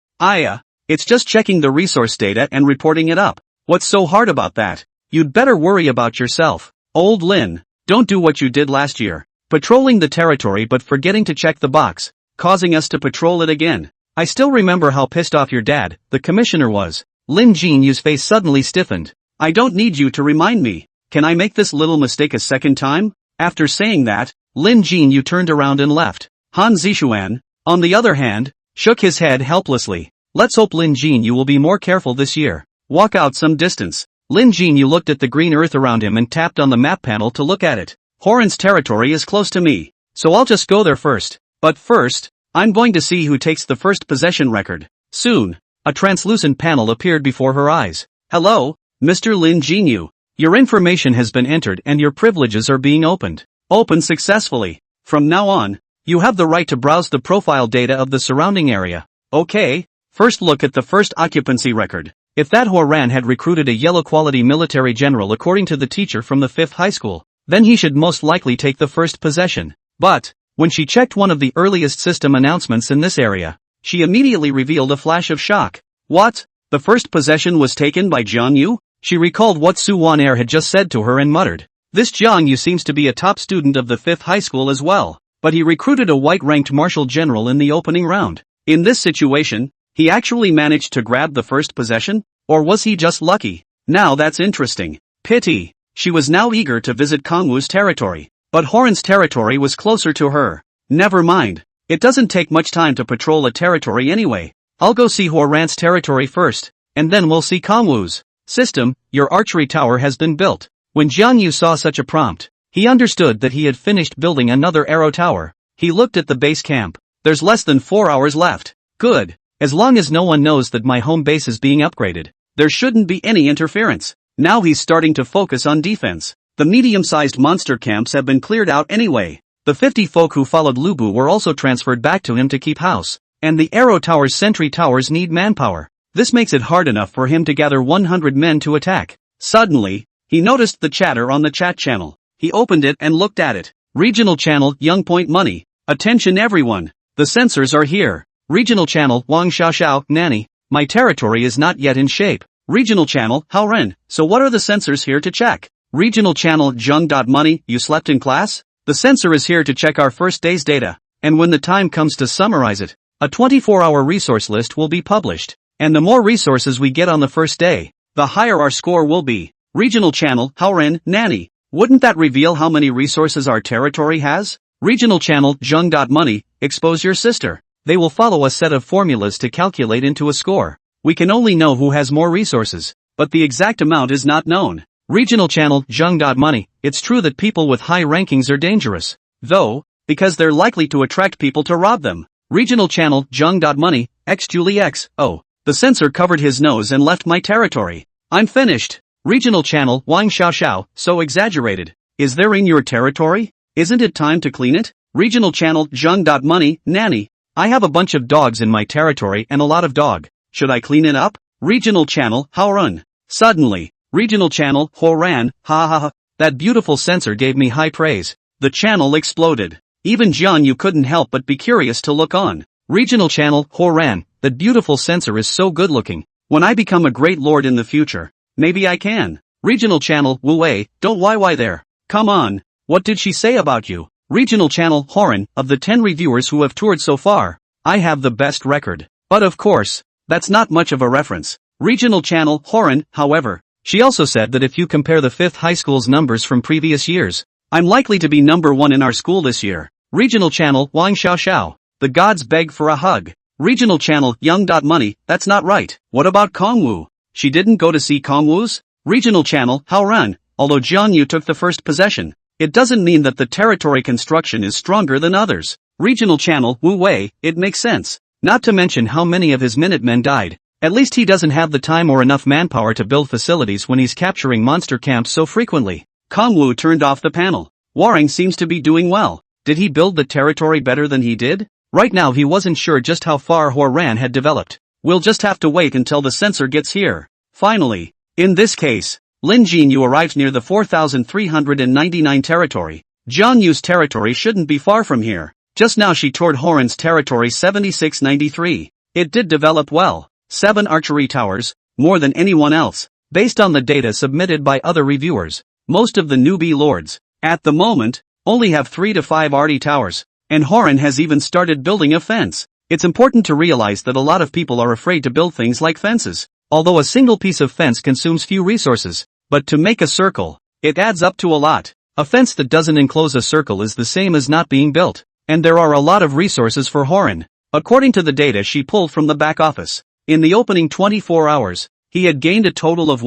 It's just checking the resource data and reporting it up. What's so hard about that? You'd better worry about yourself. Old Lin, don't do what you did last year. Patrolling the territory but forgetting to check the box, causing us to patrol it again. I still remember how pissed off your dad, the commissioner, was. Jiang Yu's face suddenly stiffened. I don't need you to remind me. Can I make this little mistake a second time? After saying that, Jiang Yu turned around and left. Han Zixuan, on the other hand, shook his head helplessly. Let's hope Jiang Yu will be more careful this year. Walk out some distance. Jiang Yu looked at the green earth around him and tapped on the map panel to look at it. Horan's territory is close to me, so I'll just go there first. But first, I'm going to see who takes the first possession record. Soon, a translucent panel appeared before her eyes. Hello, Mr. Jiang Yu. Your information has been entered and your privileges are being opened. Open successfully. From now on, you have the right to browse the profile data of the surrounding area. Okay, first look at the first occupancy record. If that Horan had recruited a yellow-quality military general according to the teacher from the 5th high school, then he should most likely take the first possession. But, when she checked one of the earliest system announcements in this area, she immediately revealed a flash of shock. What? The first possession was taken by Jiang Yu? She recalled what Su Wan-er had just said to her and muttered. This Jiang Yu seems to be a top student of the 5th high school as well, but he recruited a white-ranked marshal general in the opening round. In this situation, he actually managed to grab the first possession? Or was he just lucky? Now that's interesting. Pity. She was now eager to visit Kongwu's territory. But Horan's territory was closer to her. Never mind. It doesn't take much time to patrol a territory anyway. I'll go see Horan's territory first, and then we'll see Kongwu's. System, your archery tower has been built. When Jiang Yu saw such a prompt, he understood that he had finished building another arrow tower. He looked at the base camp. There's less than 4 hours left. Good. As long as no one knows that my home base is being upgraded, there shouldn't be any interference. Now he's starting to focus on defense. The medium-sized monster camps have been cleared out anyway. The 50 folk who followed Lubu were also transferred back to him to keep house. And the arrow tower's sentry towers need manpower. This makes it hard enough for him to gather 100 men to attack. Suddenly, he noticed the chatter on the chat channel. He opened it and looked at it. Regional channel Young Point Money. Attention everyone. The censors are here. Regional channel Wang Xiaoxiao Nanny. My territory is not yet in shape. Regional channel Haoren. So what are the censors here to check? Regional channel Zheng.money. You slept in class? The censor is here to check our first day's data. And when the time comes to summarize it, a 24-hour resource list will be published. And the more resources we get on the first day, the higher our score will be. Regional channel Haoren Nanny. Wouldn't that reveal how many resources our territory has? Regional channel Zheng.money. Expose your sister. They will follow a set of formulas to calculate into a score. We can only know who has more resources, but the exact amount is not known. Regional channel Zheng.money. It's true that people with high rankings are dangerous, though, because they're likely to attract people to rob them. Regional channel Zheng.money. X Julie X. Oh, the censor covered his nose and left my territory. I'm finished. Regional channel Wang Xiaoxiao. So exaggerated. Is there in your territory? Isn't it time to clean it? Regional channel Zheng.money. Nanny. I have a bunch of dogs in my territory and a lot of dog. Should I clean it up? Regional channel Haorun. Suddenly, regional channel Horan. Ha ha ha. That beautiful censor gave me high praise. The channel exploded. Even Jiang Yu couldn't help but be curious to look on. Regional channel Horan. That beautiful censor is so good looking. When I become a great lord in the future, maybe I can. Regional channel Wu Wei. Don't why there. Come on. What did she say about you? Regional channel Horan. Of the 10 reviewers who have toured so far, I have the best record. But of course, that's not much of a reference. Regional channel Horan. However, she also said that if you compare the 5th high school's numbers from previous years, I'm likely to be number 1 in our school this year. Regional channel Wang Xiaoxiao. The gods beg for a hug. Regional channel Young.money. That's not right. What about Kongwu? She didn't go to see Kongwu's? Regional channel Haoran. Although Jiang Yu took the first possession, it doesn't mean that the territory construction is stronger than others. Regional channel Wu Wei. It makes sense. Not to mention how many of his Minutemen died. At least he doesn't have the time or enough manpower to build facilities when he's capturing monster camps so frequently. Kongwu turned off the panel. Waring seems to be doing well. Did he build the territory better than he did? Right now he wasn't sure just how far Horan had developed. We'll just have to wait until the censor gets here. Finally, in this case, Jiang Yu arrived near the 4,399 territory. Jiang Yu's territory shouldn't be far from here. Just now she toured Horan's territory 7693. It did develop well. 7 archery towers, more than anyone else. Based on the data submitted by other reviewers, most of the newbie lords, at the moment, only have 3 to 5 arty towers, and Horan has even started building a fence. It's important to realize that a lot of people are afraid to build things like fences, although a single piece of fence consumes few resources, but to make a circle, it adds up to a lot. A fence that doesn't enclose a circle is the same as not being built, and there are a lot of resources for Horan. According to the data she pulled from the back office, in the opening 24 hours, he had gained a total of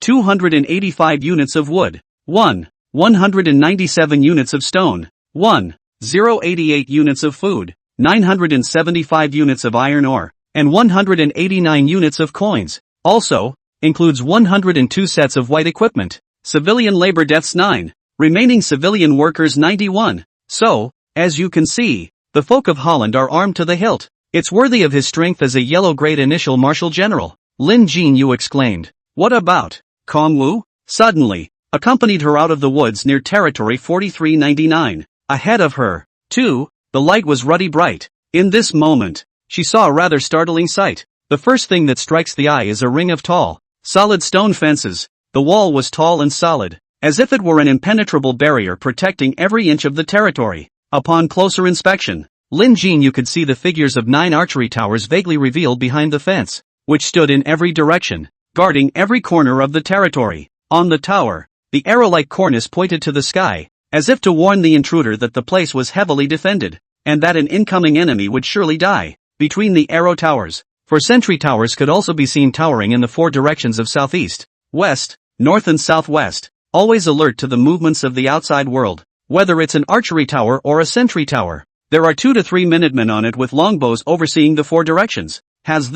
285 units of wood, 197 units of stone, 1,088 units of food, 975 units of iron ore, and 189 units of coins. Also, includes 102 sets of white equipment. Civilian labor deaths 9, remaining civilian workers 91. So, as you can see, the folk of Holland are armed to the hilt. It's worthy of his strength as a yellow-grade initial martial general. Jiang Yu exclaimed. What about Kong Wu? Suddenly, accompanied her out of the woods near territory 4399. Ahead of her, too, the light was ruddy bright. In this moment, she saw a rather startling sight. The first thing that strikes the eye is a ring of tall, solid stone fences. The wall was tall and solid, as if it were an impenetrable barrier protecting every inch of the territory. Upon closer inspection, Jiang Yu could see the figures of 9 archery towers vaguely revealed behind the fence, which stood in every direction, guarding every corner of the territory. On the tower, the arrow-like cornice pointed to the sky, as if to warn the intruder that the place was heavily defended, and that an incoming enemy would surely die. Between the arrow towers, 4 sentry towers could also be seen towering in the 4 directions of southeast, west, north and southwest, always alert to the movements of the outside world, whether it's an archery tower or a sentry tower. There are 2 to 3 minutemen on it with longbows overseeing the 4 directions. Has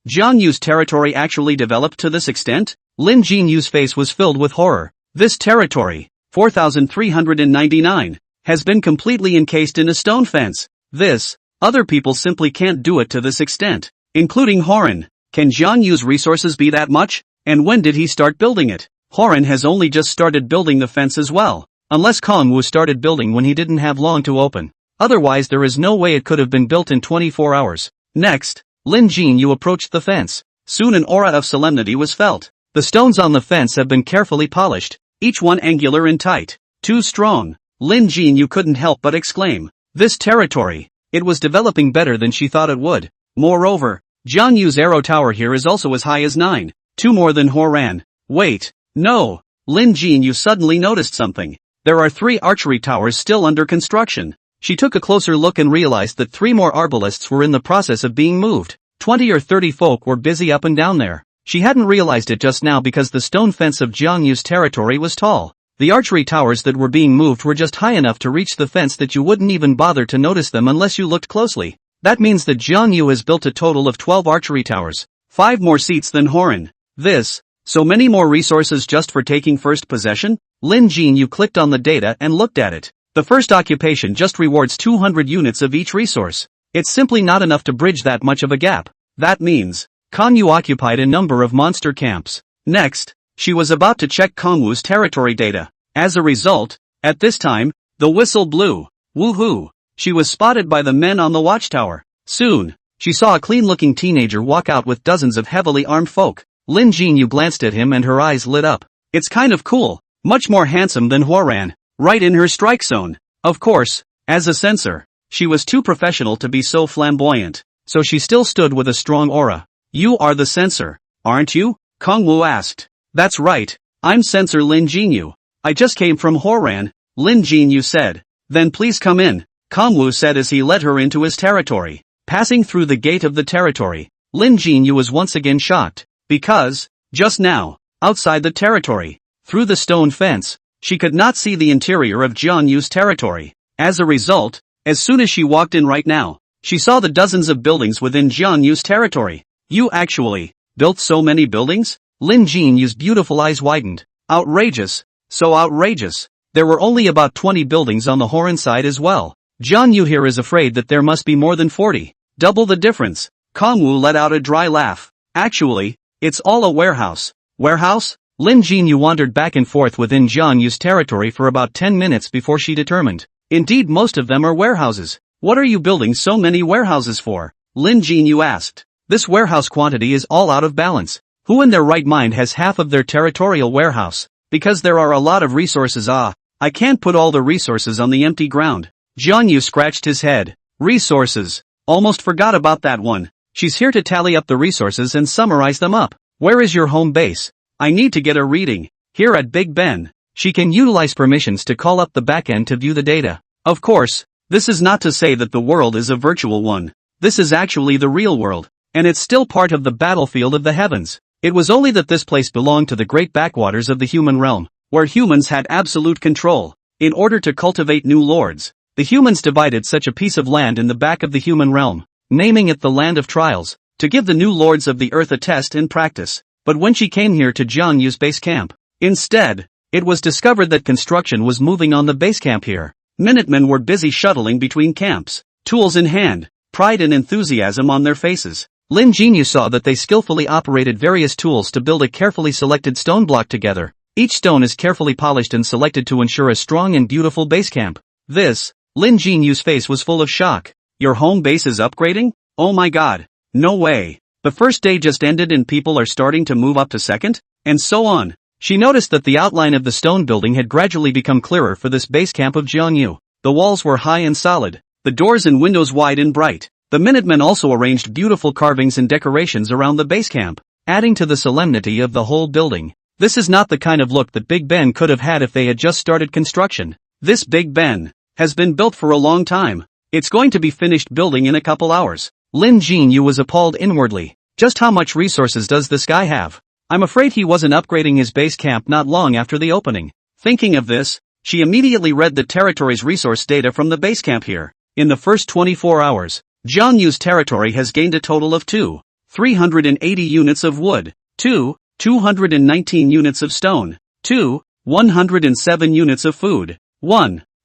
Jiang Yu's territory actually developed to this extent? Jiang Yu's face was filled with horror. This territory, 4,399, has been completely encased in a stone fence. Other people simply can't do it to this extent, including Horan. Can Jiang Yu's resources be that much? And when did he start building it? Horan has only just started building the fence as well. Unless Kong Wu started building when he didn't have long to open. Otherwise there is no way it could have been built in 24 hours. Next, Jiang Yu approached the fence. Soon an aura of solemnity was felt. The stones on the fence have been carefully polished, each one angular and tight. Too strong. Jiang Yu couldn't help but exclaim. This territory, it was developing better than she thought it would. Moreover, Jiang Yu's arrow tower here is also as high as 9. 2 more than Horan. Wait, no. Jiang Yu suddenly noticed something. There are 3 archery towers still under construction. She took a closer look and realized that 3 more arbalists were in the process of being moved. 20 or 30 folk were busy up and down there. She hadn't realized it just now because the stone fence of Jiang Yu's territory was tall. The archery towers that were being moved were just high enough to reach the fence that you wouldn't even bother to notice them unless you looked closely. That means that Jiang Yu has built a total of 12 archery towers. 5 more seats than Horan. So many more resources just for taking first possession? Jiang Yu clicked on the data and looked at it. The first occupation just rewards 200 units of each resource. It's simply not enough to bridge that much of a gap. That means, Kong Yu occupied a number of monster camps. Next, she was about to check Kong Wu's territory data. As a result, at this time, the whistle blew. Woohoo! She was spotted by the men on the watchtower. Soon, she saw a clean-looking teenager walk out with dozens of heavily armed folk. Jiang Yu glanced at him and her eyes lit up. It's kind of cool. Much more handsome than Horan. Right in her strike zone. Of course, as a censor, she was too professional to be so flamboyant, so she still stood with a strong aura. You are the censor, aren't you? Kong Wu asked. That's right, I'm censor Jiang Yu. I just came from Horan, Jiang Yu said. Then please come in, Kong Wu said as he led her into his territory. Passing through the gate of the territory, Jiang Yu was once again shocked, because, just now, outside the territory, through the stone fence, she could not see the interior of Jiang Yu's territory. As a result, as soon as she walked in right now, she saw the dozens of buildings within Jiang Yu's territory. You actually built so many buildings? Jiang Yu's beautiful eyes widened. Outrageous. So outrageous. There were only about 20 buildings on the Horan side as well. Jiang Yu here is afraid that there must be more than 40. Double the difference. Kong Wu let out a dry laugh. Actually, it's all a warehouse. Warehouse? Jiang Yu wandered back and forth within Jiang Yu's territory for about 10 minutes before she determined. Indeed, most of them are warehouses. What are you building so many warehouses for? Jiang Yu asked. This warehouse quantity is all out of balance. Who in their right mind has half of their territorial warehouse? Because there are a lot of resources. I can't put all the resources on the empty ground. Jiang Yu scratched his head. Resources. Almost forgot about that one. She's here to tally up the resources and summarize them up. Where is your home base? I need to get a reading. Here at Big Ben. She can utilize permissions to call up the backend to view the data. Of course, this is not to say that the world is a virtual one. This is actually the real world, and it's still part of the battlefield of the heavens. It was only that this place belonged to the great backwaters of the human realm, where humans had absolute control. In order to cultivate new lords, the humans divided such a piece of land in the back of the human realm, naming it the Land of Trials, to give the new lords of the earth a test in practice. But when she came here to Jiang Yu's base camp, instead, it was discovered that construction was moving on the base camp here. Minutemen were busy shuttling between camps, tools in hand, pride and enthusiasm on their faces. Lin Jinyu saw that they skillfully operated various tools to build a carefully selected stone block together. Each stone is carefully polished and selected to ensure a strong and beautiful base camp. Lin Jinyu's face was full of shock. Your home base is upgrading? Oh my god. No way. The first day just ended and people are starting to move up to second? And so on. She noticed that the outline of the stone building had gradually become clearer for this base camp of Jiang Yu. The walls were high and solid, the doors and windows wide and bright. The Minutemen also arranged beautiful carvings and decorations around the base camp, adding to the solemnity of the whole building. This is not the kind of look that Big Ben could have had if they had just started construction. This Big Ben has been built for a long time. It's going to be finished building in a couple hours. Lin Jinyu was appalled inwardly. Just how much resources does this guy have? I'm afraid he wasn't upgrading his base camp not long after the opening. Thinking of this, she immediately read the territory's resource data from the base camp here. In the first 24 hours, Jiang Yu's territory has gained a total of 380 units of wood, 219 units of stone, 107 units of food,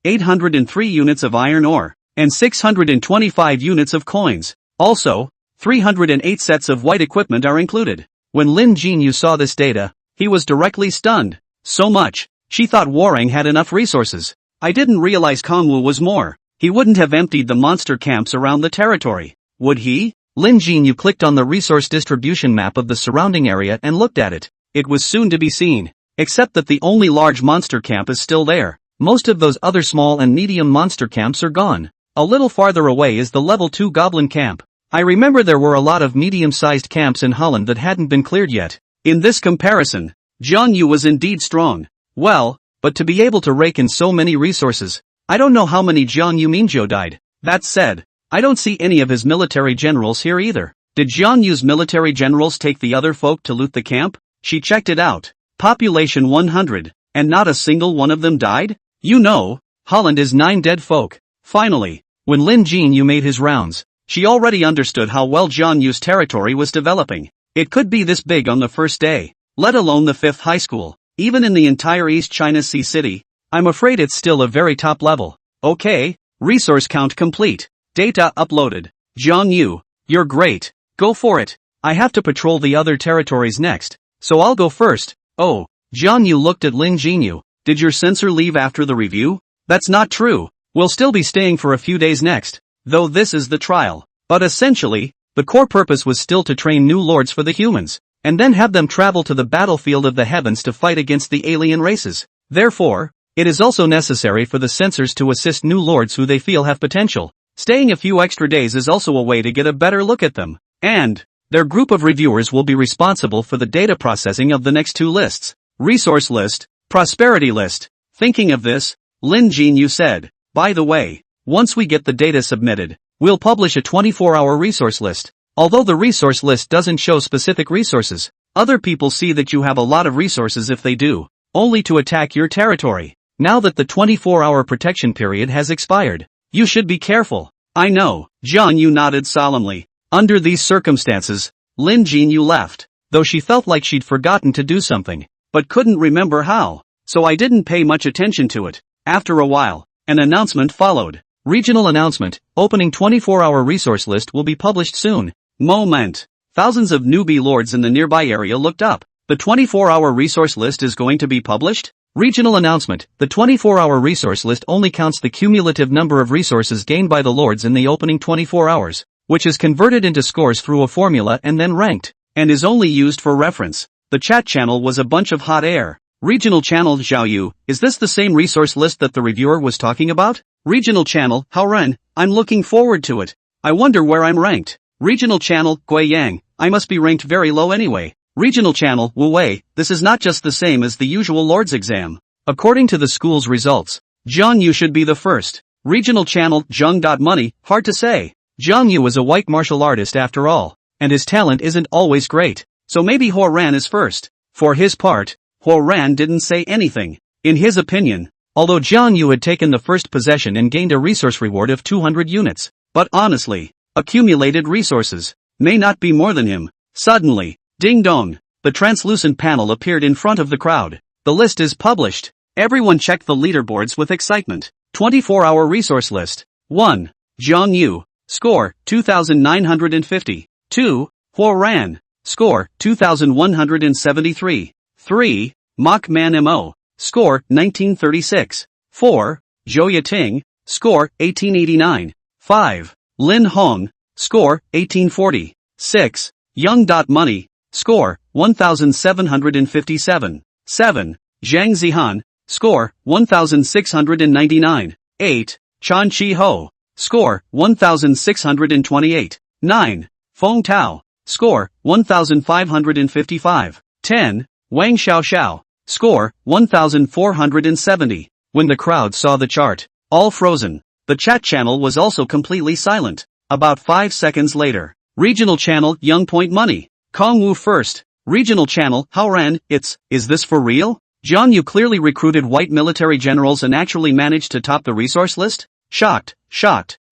803 units of iron ore, and 625 units of coins. Also, 308 sets of white equipment are included. When Lin Jinyu saw this data, he was directly stunned. So much. She thought Warang had enough resources. I didn't realize Kongwu was more. He wouldn't have emptied the monster camps around the territory, would he? Lin Jinyu clicked on the resource distribution map of the surrounding area and looked at it. It was soon to be seen. Except that the only large monster camp is still there. Most of those other small and medium monster camps are gone. A little farther away is the level 2 goblin camp. I remember there were a lot of medium-sized camps in Holland that hadn't been cleared yet. In this comparison, Jiang Yu was indeed strong. Well, but to be able to rake in so many resources, I don't know how many Jiang Yu Minzhou died. That said, I don't see any of his military generals here either. Did Jiang Yu's military generals take the other folk to loot the camp? She checked it out. Population 100, and not a single one of them died? You know, Holland is 9 dead folk. Finally, when Lin Jinyu made his rounds, she already understood how well Jiang Yu's territory was developing. It could be this big on the first day, let alone the 5th high school. Even in the entire East China Sea city, I'm afraid it's still a very top level. Okay, resource count complete. Data uploaded. Jiang Yu, you're great. Go for it. I have to patrol the other territories next, so I'll go first. Oh, Jiang Yu looked at Lin Jinyu. Did your censor leave after the review? That's not true. We'll still be staying for a few days next, though this is the trial. But essentially, the core purpose was still to train new lords for the humans, and then have them travel to the battlefield of the heavens to fight against the alien races. Therefore, it is also necessary for the censors to assist new lords who they feel have potential. Staying a few extra days is also a way to get a better look at them. And their group of reviewers will be responsible for the data processing of the next 2 lists. Resource list, prosperity list. Thinking of this, Lin Jinyu said, by the way, once we get the data submitted, we'll publish a 24-hour resource list. Although the resource list doesn't show specific resources, other people see that you have a lot of resources if they do, only to attack your territory. Now that the 24-hour protection period has expired, you should be careful. I know, Jiang Yu nodded solemnly. Under these circumstances, Lin Jinyu left, though she felt like she'd forgotten to do something, but couldn't remember how, so I didn't pay much attention to it. After a while, an announcement followed. Regional announcement, opening 24-hour resource list will be published soon. Moment. Thousands of newbie lords in the nearby area looked up. The 24-hour resource list is going to be published? Regional announcement. The 24-hour resource list only counts the cumulative number of resources gained by the lords in the opening 24 hours, which is converted into scores through a formula and then ranked. and is only used for reference. The chat channel was a bunch of hot air. Regional channel Xiang Yu, is this the same resource list that the reviewer was talking about? Regional channel Haoren, I'm looking forward to it. I wonder where I'm ranked. Regional channel Gui Yang, I must be ranked very low anyway. Regional channel Wu Wei, this is not just the same as the usual Lord's exam. According to the school's results, Jiang Yu should be the first. Regional channel Zheng. Money, hard to say. Jiang Yu is a white martial artist after all, and his talent isn't always great, so maybe Huo Ran is first. For his part, Huo Ran didn't say anything. In his opinion, although Jiang Yu had taken the first possession and gained a resource reward of 200 units, but honestly, accumulated resources may not be more than him. Suddenly, ding dong, the translucent panel appeared in front of the crowd. The list is published. Everyone checked the leaderboards with excitement. 24-hour resource list. 1. Jiang Yu. Score, 2,950. 2. Huo Ran. Score, 2,173. 3. Mach Man Mo. Score, 1936. 4. Zhou Yating. Score, 1889. 5. Lin Hong. Score, 1840. 6. Young. Money. Score, 1,757. 7. Zhang Zihan. Score, 1,699. 8. Chan Chi Ho. Score, 1,628. 9. Feng Tao. Score, 1,555. 10. Wang Xiao. Score, 1,470. When the crowd saw the chart, all frozen. The chat channel was also completely silent. About 5 seconds later, regional channel Young Point Money. Kong Wu first. Regional channel Haoran, is this for real? Jiang Yu clearly recruited white military generals and actually managed to top the resource list? Shocked.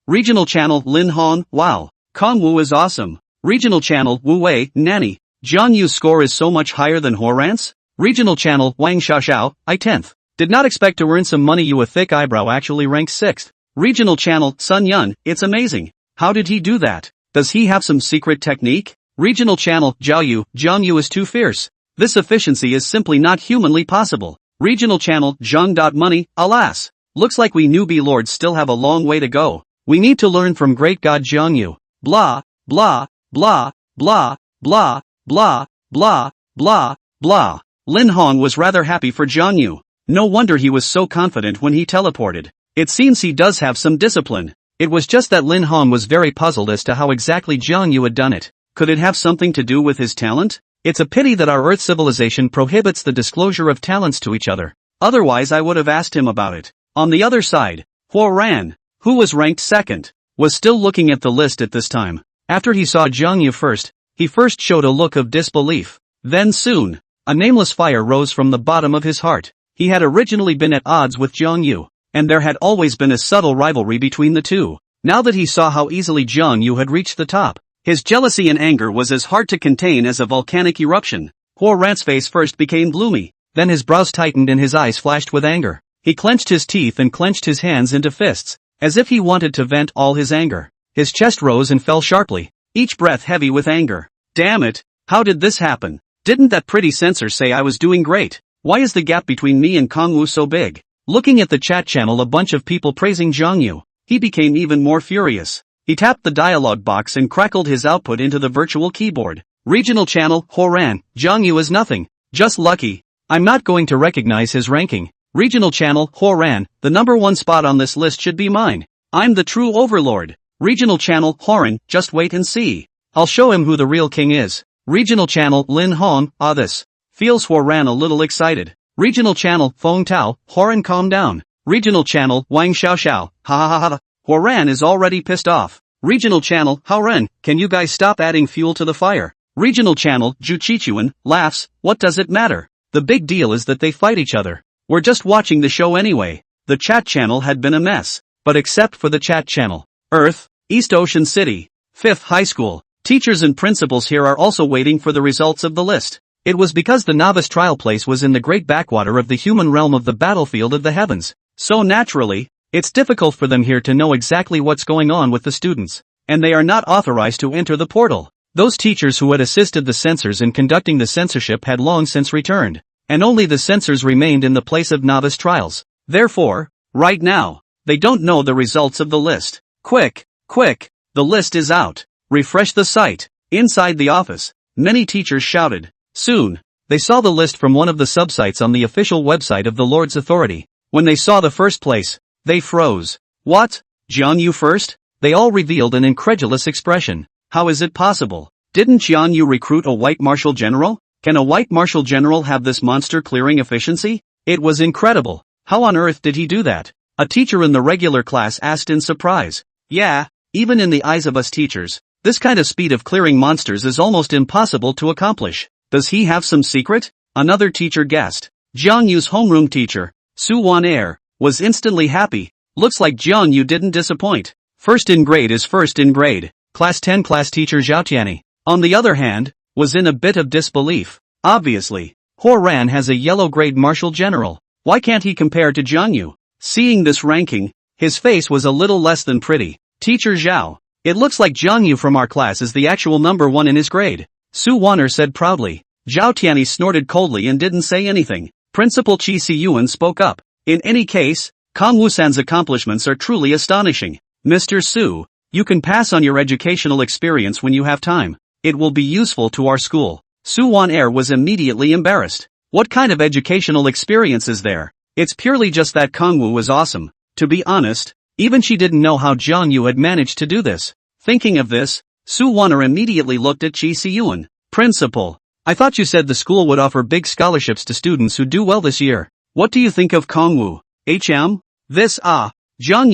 Regional channel Lin Hong, wow. Kong Wu is awesome. Regional channel Wu Wei, nanny. Jiang Yu's score is so much higher than Huo Ran's? Regional channel Wang Xiao, I 10th. Did not expect to earn some money. You a thick eyebrow actually ranked 6th. Regional channel Sun Yun, it's amazing. How did he do that? Does he have some secret technique? Regional channel Jiang Yu is too fierce. This efficiency is simply not humanly possible. Regional channel Zheng. Money, alas. Looks like we newbie lords still have a long way to go. We need to learn from great god Jiang Yu. Blah, blah, blah, blah, blah, blah, blah, blah, blah. Lin Hong was rather happy for Jiang Yu. No wonder he was so confident when he teleported. It seems he does have some discipline. It was just that Lin Hong was very puzzled as to how exactly Jiang Yu had done it. Could it have something to do with his talent? It's a pity that our Earth civilization prohibits the disclosure of talents to each other. Otherwise I would have asked him about it. On the other side, Huo Ran, who was ranked 2nd, was still looking at the list at this time. After he saw Jiang Yu first, he first showed a look of disbelief. Then soon, a nameless fire rose from the bottom of his heart. He had originally been at odds with Jiang Yu, and there had always been a subtle rivalry between the two. Now that he saw how easily Jiang Yu had reached the top, his jealousy and anger was as hard to contain as a volcanic eruption. Huo Ran's face first became gloomy, then his brows tightened and his eyes flashed with anger. He clenched his teeth and clenched his hands into fists, as if he wanted to vent all his anger. His chest rose and fell sharply, each breath heavy with anger. Damn it, how did this happen? Didn't that pretty censor say I was doing great? Why is the gap between me and Kong Wu so big? Looking at the chat channel, a bunch of people praising Jiang Yu, he became even more furious. He tapped the dialog box and crackled his output into the virtual keyboard. Regional channel Huo Ran, Jiang Yu is nothing. Just lucky. I'm not going to recognize his ranking. Regional channel Huo Ran, the number 1 spot on this list should be mine. I'm the true overlord. Regional channel Horan, just wait and see. I'll show him who the real king is. Regional channel Lin Hong, this feels Huo Ran a little excited. Regional channel Feng Tao, Horan calm down. Regional channel Wang Xiao, ha. Huo Ran is already pissed off. Regional channel Haoren, can you guys stop adding fuel to the fire? Regional channel Zhu Qichuan laughs, what does it matter? The big deal is that they fight each other. We're just watching the show anyway. The chat channel had been a mess. But except for the chat channel, Earth, East Ocean City, 5th High School, teachers and principals here are also waiting for the results of the list. It was because the novice trial place was in the great backwater of the human realm of the battlefield of the heavens. So naturally, it's difficult for them here to know exactly what's going on with the students, and they are not authorized to enter the portal. Those teachers who had assisted the censors in conducting the censorship had long since returned, and only the censors remained in the place of novice trials. Therefore, right now, they don't know the results of the list. Quick, the list is out. Refresh the site. Inside the office, Many teachers shouted. Soon, they saw the list from one of the subsites on the official website of the Lord's authority. When they saw the first place, they froze. What? Jiang Yu first? They all revealed an incredulous expression. How is it possible? Didn't Jiang Yu recruit a white martial general? Can a white martial general have this monster clearing efficiency? It was incredible. How on earth did he do that? A teacher in the regular class asked in surprise. Yeah, even in the eyes of us teachers, this kind of speed of clearing monsters is almost impossible to accomplish. Does he have some secret? Another teacher guessed. Jiang Yu's homeroom teacher, Su Wan, was instantly happy. Looks like Jiang Yu didn't disappoint. First in grade is first in grade. Class 10 class teacher Zhao Tianyi, on the other hand, was in a bit of disbelief. Obviously, Huo Ran has a yellow grade martial general. Why can't he compare to Jiang Yu? Seeing this ranking, his face was a little less than pretty. Teacher Zhao, it looks like Jiang Yu from our class is the actual number one in his grade. Su Wan'er said proudly. Zhao Tianyi snorted coldly and didn't say anything. Principal Qi Siyuan spoke up. In any case, Kong Wusan's accomplishments are truly astonishing. Mr. Su, you can pass on your educational experience when you have time. It will be useful to our school. Su Wan'er was immediately embarrassed. What kind of educational experience is there? It's purely just that Kong Wu was awesome. To be honest, even she didn't know how Jiang Yu had managed to do this. Thinking of this, Su Wan'er immediately looked at Qi Siyuan. Principal, I thought you said the school would offer big scholarships to students who do well this year. What do you think of Kong Wu? Jiang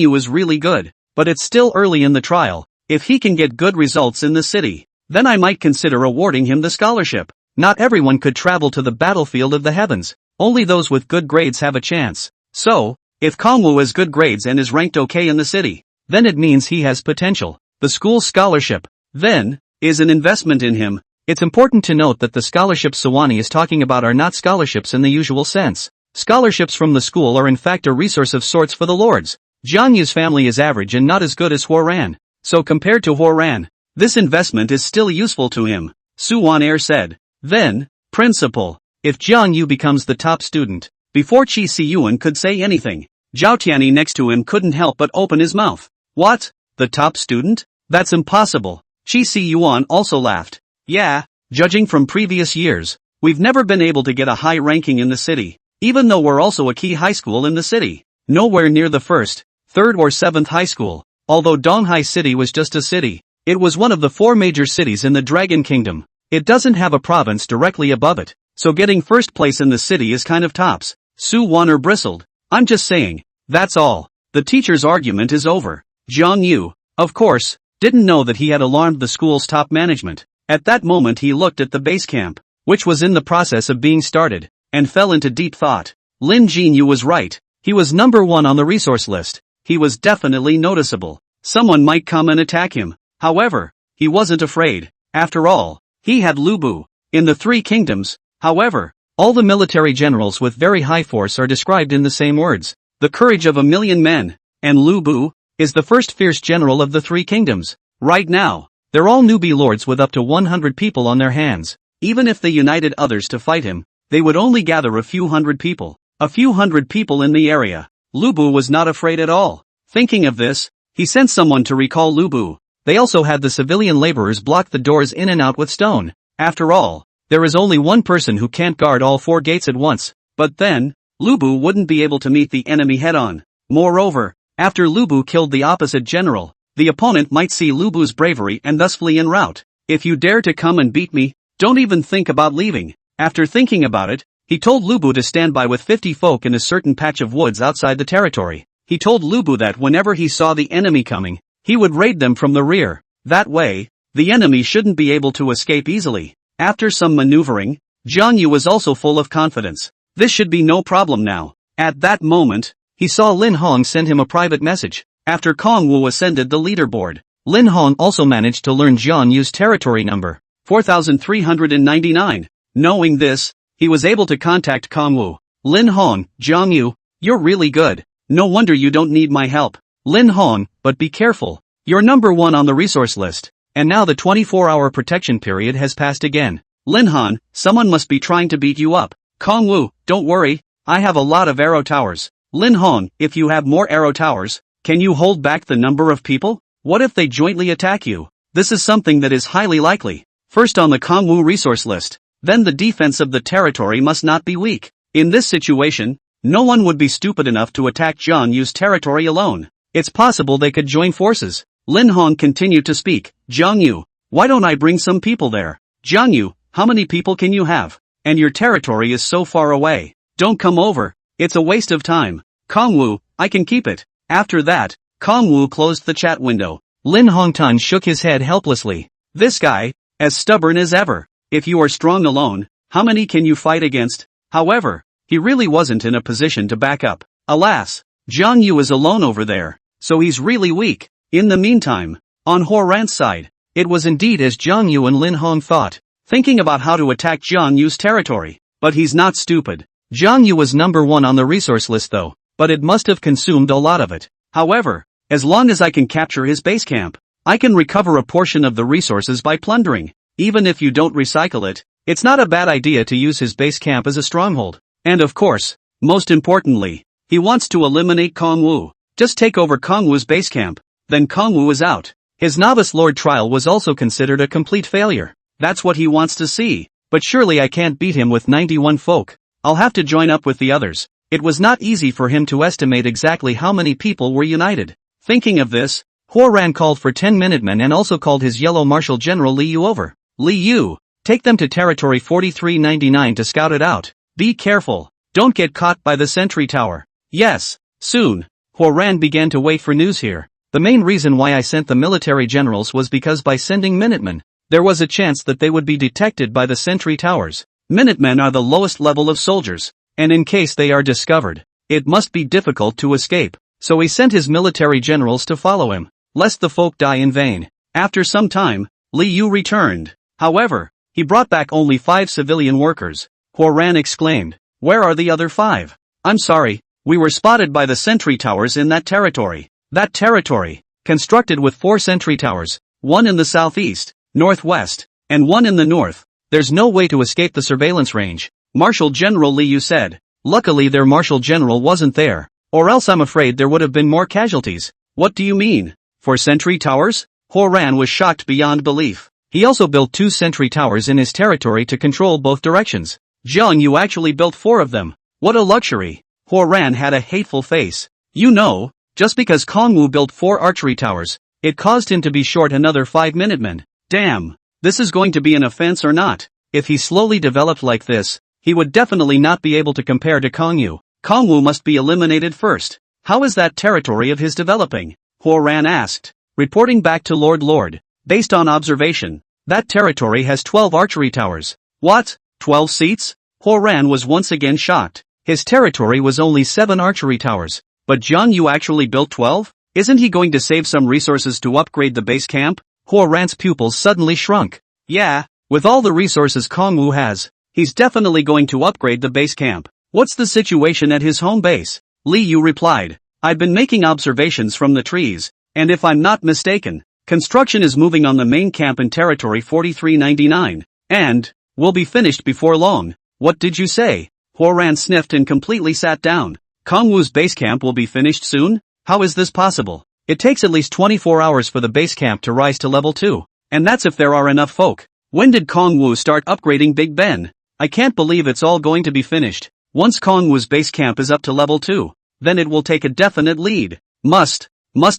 Yu is really good, but it's still early in the trial. If he can get good results in the city, then I might consider awarding him the scholarship. Not everyone could travel to the battlefield of the heavens. Only those with good grades have a chance. So, if Kong Wu has good grades and is ranked okay in the city, then it means he has potential. The school's scholarship, then, is an investment in him. It's important to note that the scholarships Sawani is talking about are not scholarships in the usual sense. Scholarships from the school are in fact a resource of sorts for the lords. Jiang Yu's family is average and not as good as Huo Ran. So compared to Huo Ran, this investment is still useful to him. Su Wan'er said. Then, principal, if Jiang Yu becomes the top student, before Qi Siyuan could say anything, Zhao Tianyi next to him couldn't help but open his mouth. What? The top student? That's impossible. Qi Siyuan also laughed. Yeah, judging from previous years, we've never been able to get a high ranking in the city, even though we're also a key high school in the city. Nowhere near the first, third or seventh high school. Although Donghai City was just a city, it was one of the 4 major cities in the Dragon Kingdom. It doesn't have a province directly above it, so getting first place in the city is kind of tops. Su Wan'er bristled. I'm just saying, that's all. The teacher's argument is over. Jiang Yu, of course, didn't know that he had alarmed the school's top management. At that moment he looked at the base camp, which was in the process of being started, and fell into deep thought. Lin Jinyu was right. He was number 1 on the resource list. He was definitely noticeable. Someone might come and attack him. However, he wasn't afraid. After all, he had Lubu. In the 3 kingdoms, however, all the military generals with very high force are described in the same words. The courage of 1,000,000 men. And Lubu is the first fierce general of the 3 kingdoms. Right now, they're all newbie lords with up to 100 people on their hands. Even if they united others to fight him, they would only gather a few hundred people. A few hundred people in the area. Lubu was not afraid at all. Thinking of this, he sent someone to recall Lubu. They also had the civilian laborers block the doors in and out with stone. After all, there is only one person who can't guard all 4 gates at once. But then, Lubu wouldn't be able to meet the enemy head-on. Moreover, after Lubu killed the opposite general, the opponent might see Lubu's bravery and thus flee en route. If you dare to come and beat me, don't even think about leaving. After thinking about it, he told Lubu to stand by with 50 folk in a certain patch of woods outside the territory. He told Lubu that whenever he saw the enemy coming, he would raid them from the rear. That way, the enemy shouldn't be able to escape easily. After some maneuvering, Jiang Yu was also full of confidence. This should be no problem now. At that moment, he saw Lin Hong send him a private message. After Kong Wu ascended the leaderboard, Lin Hong also managed to learn Jiang Yu's territory number, 4,399. Knowing this, he was able to contact Kong Wu. Lin Hong, Jiang Yu, you're really good. No wonder you don't need my help. Lin Hong, but be careful. You're number 1 on the resource list. And now the 24-hour protection period has passed again. Lin Hong, someone must be trying to beat you up. Kong Wu, don't worry, I have a lot of arrow towers. Lin Hong, if you have more arrow towers, can you hold back the number of people? What if they jointly attack you? This is something that is highly likely. First on the Kongwu resource list, then the defense of the territory must not be weak. In this situation, no one would be stupid enough to attack Jiang Yu's territory alone. It's possible they could join forces. Lin Hong continued to speak. Jiang Yu, why don't I bring some people there? Jiang Yu, how many people can you have? And your territory is so far away. Don't come over. It's a waste of time. Kongwu, I can keep it. After that, Kongwu closed the chat window. Lin Hongtan shook his head helplessly. This guy, as stubborn as ever. If you are strong alone, how many can you fight against? However, he really wasn't in a position to back up. Alas, Jiang Yu is alone over there, so he's really weak. In the meantime, on Huo Ran's side, it was indeed as Jiang Yu and Lin Hong thought, thinking about how to attack Jiang Yu's territory. But he's not stupid. Jiang Yu was number 1 on the resource list though, but it must have consumed a lot of it. However, as long as I can capture his base camp, I can recover a portion of the resources by plundering. Even if you don't recycle it, it's not a bad idea to use his base camp as a stronghold. And of course, most importantly, he wants to eliminate Kongwu. Just take over Kongwu's base camp, then Kongwu is out. His novice lord trial was also considered a complete failure. That's what he wants to see. But surely I can't beat him with 91 folk. I'll have to join up with the others. It was not easy for him to estimate exactly how many people were united. Thinking of this, Huo Ran called for 10 Minutemen and also called his yellow Marshal General Li Yu over. Li Yu, take them to territory 4399 to scout it out. Be careful. Don't get caught by the sentry tower. Yes, soon. Huo Ran began to wait for news here. The main reason why I sent the military generals was because by sending Minutemen, there was a chance that they would be detected by the sentry towers. Minutemen are the lowest level of soldiers, and in case they are discovered, it must be difficult to escape. So he sent his military generals to follow him, lest the folk die in vain. After some time, Li Yu returned. However, he brought back only 5 civilian workers. Huo Ran exclaimed, "Where are the other 5? I'm sorry, we were spotted by the sentry towers in that territory." That territory, constructed with 4 sentry towers, 1 in the southeast, northwest, and 1 in the north. There's no way to escape the surveillance range. Marshal General Li Yu said. Luckily their Marshal General wasn't there, or else I'm afraid there would have been more casualties. What do you mean? 4 sentry towers? Huo Ran was shocked beyond belief. He also built 2 sentry towers in his territory to control both directions. Jiang Yu actually built 4 of them. What a luxury. Huo Ran had a hateful face. You know, just because Kongwu built 4 archery towers, it caused him to be short another 5 Minutemen. Damn, this is going to be an offense or not? If he slowly developed like this, he would definitely not be able to compare to Kongwu. Kongwu must be eliminated first. How is that territory of his developing? Huo Ran asked. Reporting back to Lord. Based on observation, that territory has 12 archery towers. What? 12 seats? Huo Ran was once again shocked. His territory was only 7 archery towers. But Jiang Yu actually built 12? Isn't he going to save some resources to upgrade the base camp? Huo Ran's pupils suddenly shrunk. Yeah, with all the resources Kongwu has, he's definitely going to upgrade the base camp. What's the situation at his home base? Li Yu replied. I've been making observations from the trees, and if I'm not mistaken, construction is moving on the main camp in territory 4399, and will be finished before long. What did you say? Huo Ran sniffed and completely sat down. Kongwu's base camp will be finished soon? How is this possible? It takes at least 24 hours for the base camp to rise to level 2. And that's if there are enough folk. When did Kongwu start upgrading Big Ben? I can't believe it's all going to be finished. Once Kongwu's base camp is up to level 2, then it will take a definite lead. Must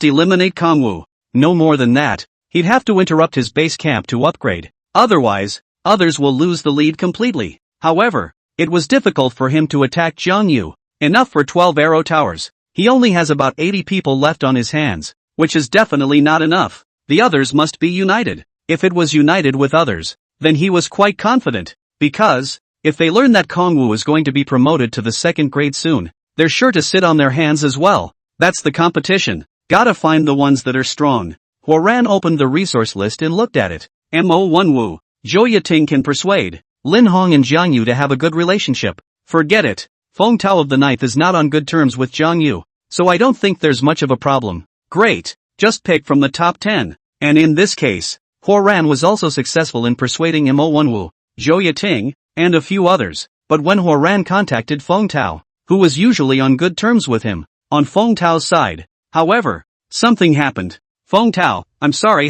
eliminate Kongwu. No more than that. He'd have to interrupt his base camp to upgrade. Otherwise, others will lose the lead completely. However, it was difficult for him to attack Jiang Yu. Enough for 12 arrow towers. He only has about 80 people left on his hands, which is definitely not enough. The others must be united. If it was united with others, then he was quite confident, because, if they learn that Kongwu is going to be promoted to the 2nd grade soon, they're sure to sit on their hands as well. That's the competition. Gotta find the ones that are strong. Huo Ran opened the resource list and looked at it. Mo1 Wu. Zhou Yating can persuade Lin Hong and Jiang Yu to have a good relationship. Forget it. Feng Tao of the Ninth is not on good terms with Jiang Yu, so I don't think there's much of a problem. Great. Just pick from the top 10. And in this case, Huo Ran was also successful in persuading Mo1 Wu, Zhou Yating, and a few others. But when Huo Ran contacted Feng Tao, who was usually on good terms with him, on Feng Tao's side, however, something happened. Feng Tao, I'm sorry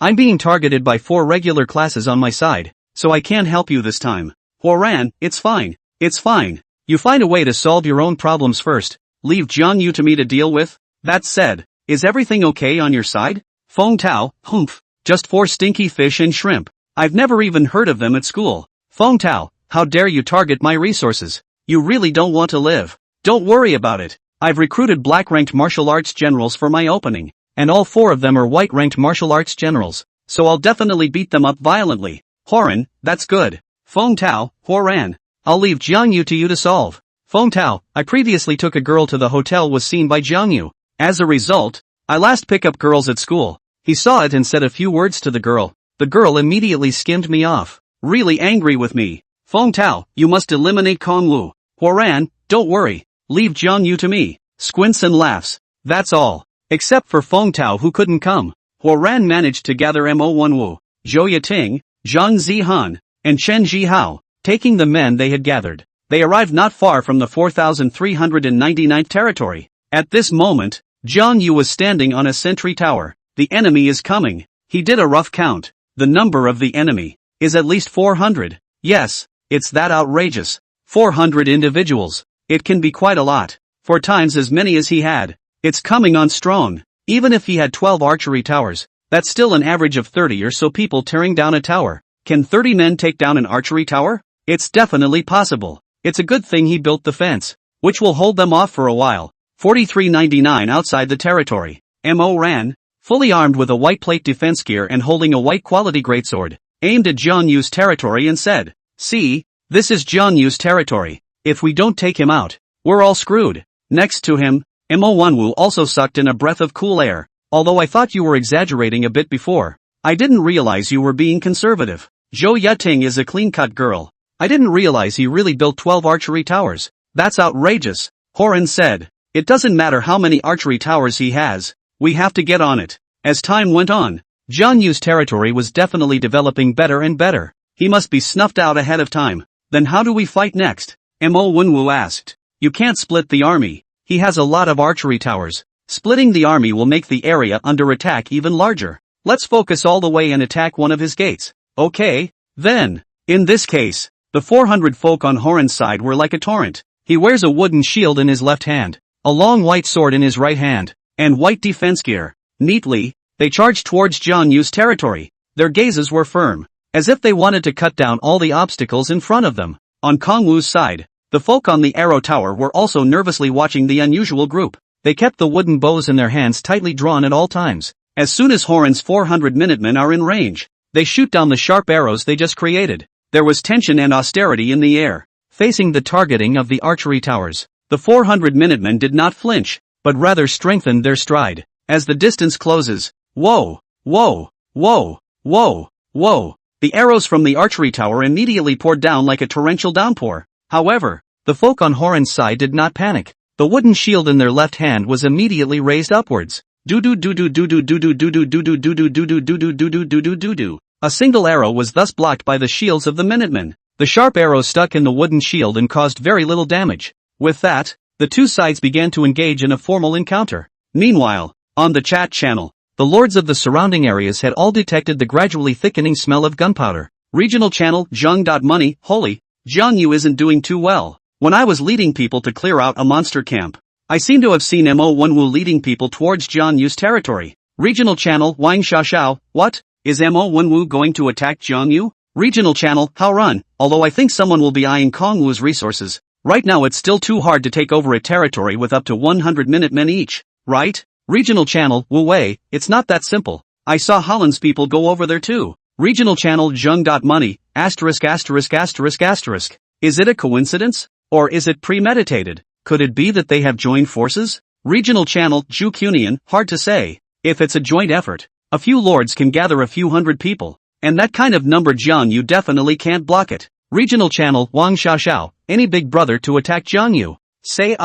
I'm being targeted by 4 regular classes on my side, so I can't help you this time. Huoran, it's fine. It's fine. You find a way to solve your own problems first. Leave Jiang Yu to me to deal with. That said, is everything okay on your side? Feng Tao, humph. Just 4 stinky fish and shrimp. I've never even heard of them at school. Feng Tao, how dare you target my resources? You really don't want to live. Don't worry about it. I've recruited black-ranked martial arts generals for my opening, and all 4 of them are white-ranked martial arts generals, so I'll definitely beat them up violently. Horan, that's good. Feng Tao, Horan. I'll leave Jiang Yu to you to solve. Feng Tao, I previously took a girl to the hotel was seen by Jiang Yu. As a result, I last pick up girls at school. He saw it and said a few words to the girl. The girl immediately skimmed me off, really angry with me. Feng Tao, you must eliminate Kong Wu. Horan, don't worry. Leave Jiang Yu to me. Squints and laughs. That's all. Except for Feng Tao who couldn't come. Horan managed to gather Mo1 Wu, Zhou Yating, Zhang Zihan, and Chen Jihao, taking the men they had gathered. They arrived not far from the 4,399th territory. At this moment, Jiang Yu was standing on a sentry tower. The enemy is coming. He did a rough count. The number of the enemy is at least 400. Yes, it's that outrageous. 400 individuals. It can be quite a lot. 4 times as many as he had. It's coming on strong. Even if he had 12 archery towers, that's still an average of 30 or so people tearing down a tower. Can 30 men take down an archery tower? It's definitely possible. It's a good thing he built the fence, which will hold them off for a while. 4399 outside the territory. Mo ran, fully armed with a white plate defense gear and holding a white quality greatsword, aimed at Jiang Yu's territory and said, "See, this is Jiang Yu's territory. If we don't take him out, we're all screwed." Next to him, Mo1 Wu also sucked in a breath of cool air. "Although I thought you were exaggerating a bit before, I didn't realize you were being conservative. Zhou Yating is a clean-cut girl. I didn't realize he really built 12 archery towers. That's outrageous." Horan said, "It doesn't matter how many archery towers he has, we have to get on it." As time went on, Jiang Yu's territory was definitely developing better and better. He must be snuffed out ahead of time. Then how do we fight next? Mo1 Wu asked. "You can't split the army. He has a lot of archery towers. Splitting the army will make the area under attack even larger. Let's focus all the way and attack one of his gates." Okay, then. In this case, the 400 folk on Horan's side were like a torrent. He wears a wooden shield in his left hand, a long white sword in his right hand, and white defense gear. Neatly, they charged towards Jiang Yu's territory. Their gazes were firm, as if they wanted to cut down all the obstacles in front of them. On Kong Wu's side, the folk on the arrow tower were also nervously watching the unusual group. They kept the wooden bows in their hands tightly drawn at all times. As soon as Horan's 400 minutemen are in range, they shoot down the sharp arrows they just created. There was tension and austerity in the air, facing the targeting of the archery towers. The 400 minutemen did not flinch, but rather strengthened their stride. As the distance closes, whoa, whoa, whoa, whoa, whoa, the arrows from the archery tower immediately poured down like a torrential downpour. However, the folk on Horan's side did not panic. The wooden shield in their left hand was immediately raised upwards. A single arrow was thus blocked by the shields of the Minutemen. The sharp arrow stuck in the wooden shield and caused very little damage. With that, the two sides began to engage in a formal encounter. Meanwhile, on the chat channel, the lords of the surrounding areas had all detected the gradually thickening smell of gunpowder. Regional channel Zhang.money, holy, Jiang Yu isn't doing too well. When I was leading people to clear out a monster camp, I seem to have seen Mo1 Wu leading people towards Jiang Yu's territory. Regional channel Wang Xiaoxiao, what? Is Mo1 Wu going to attack Jiang Yu? Regional channel How Run, although I think someone will be eyeing Kong Wu's resources. Right now it's still too hard to take over a territory with up to 100 Minutemen each, right? Regional channel Wu Wei, it's not that simple. I saw Holland's people go over there too. Regional channel Zheng.money, *******. Is it a coincidence? Or is it premeditated? Could it be that they have joined forces? Regional channel Zhuqunian, hard to say. If it's a joint effort, a few lords can gather a few hundred people, and that kind of number Jiang Yu definitely can't block it. Regional channel Wang Xiaoxiao, any big brother to attack Jiang Yu? Say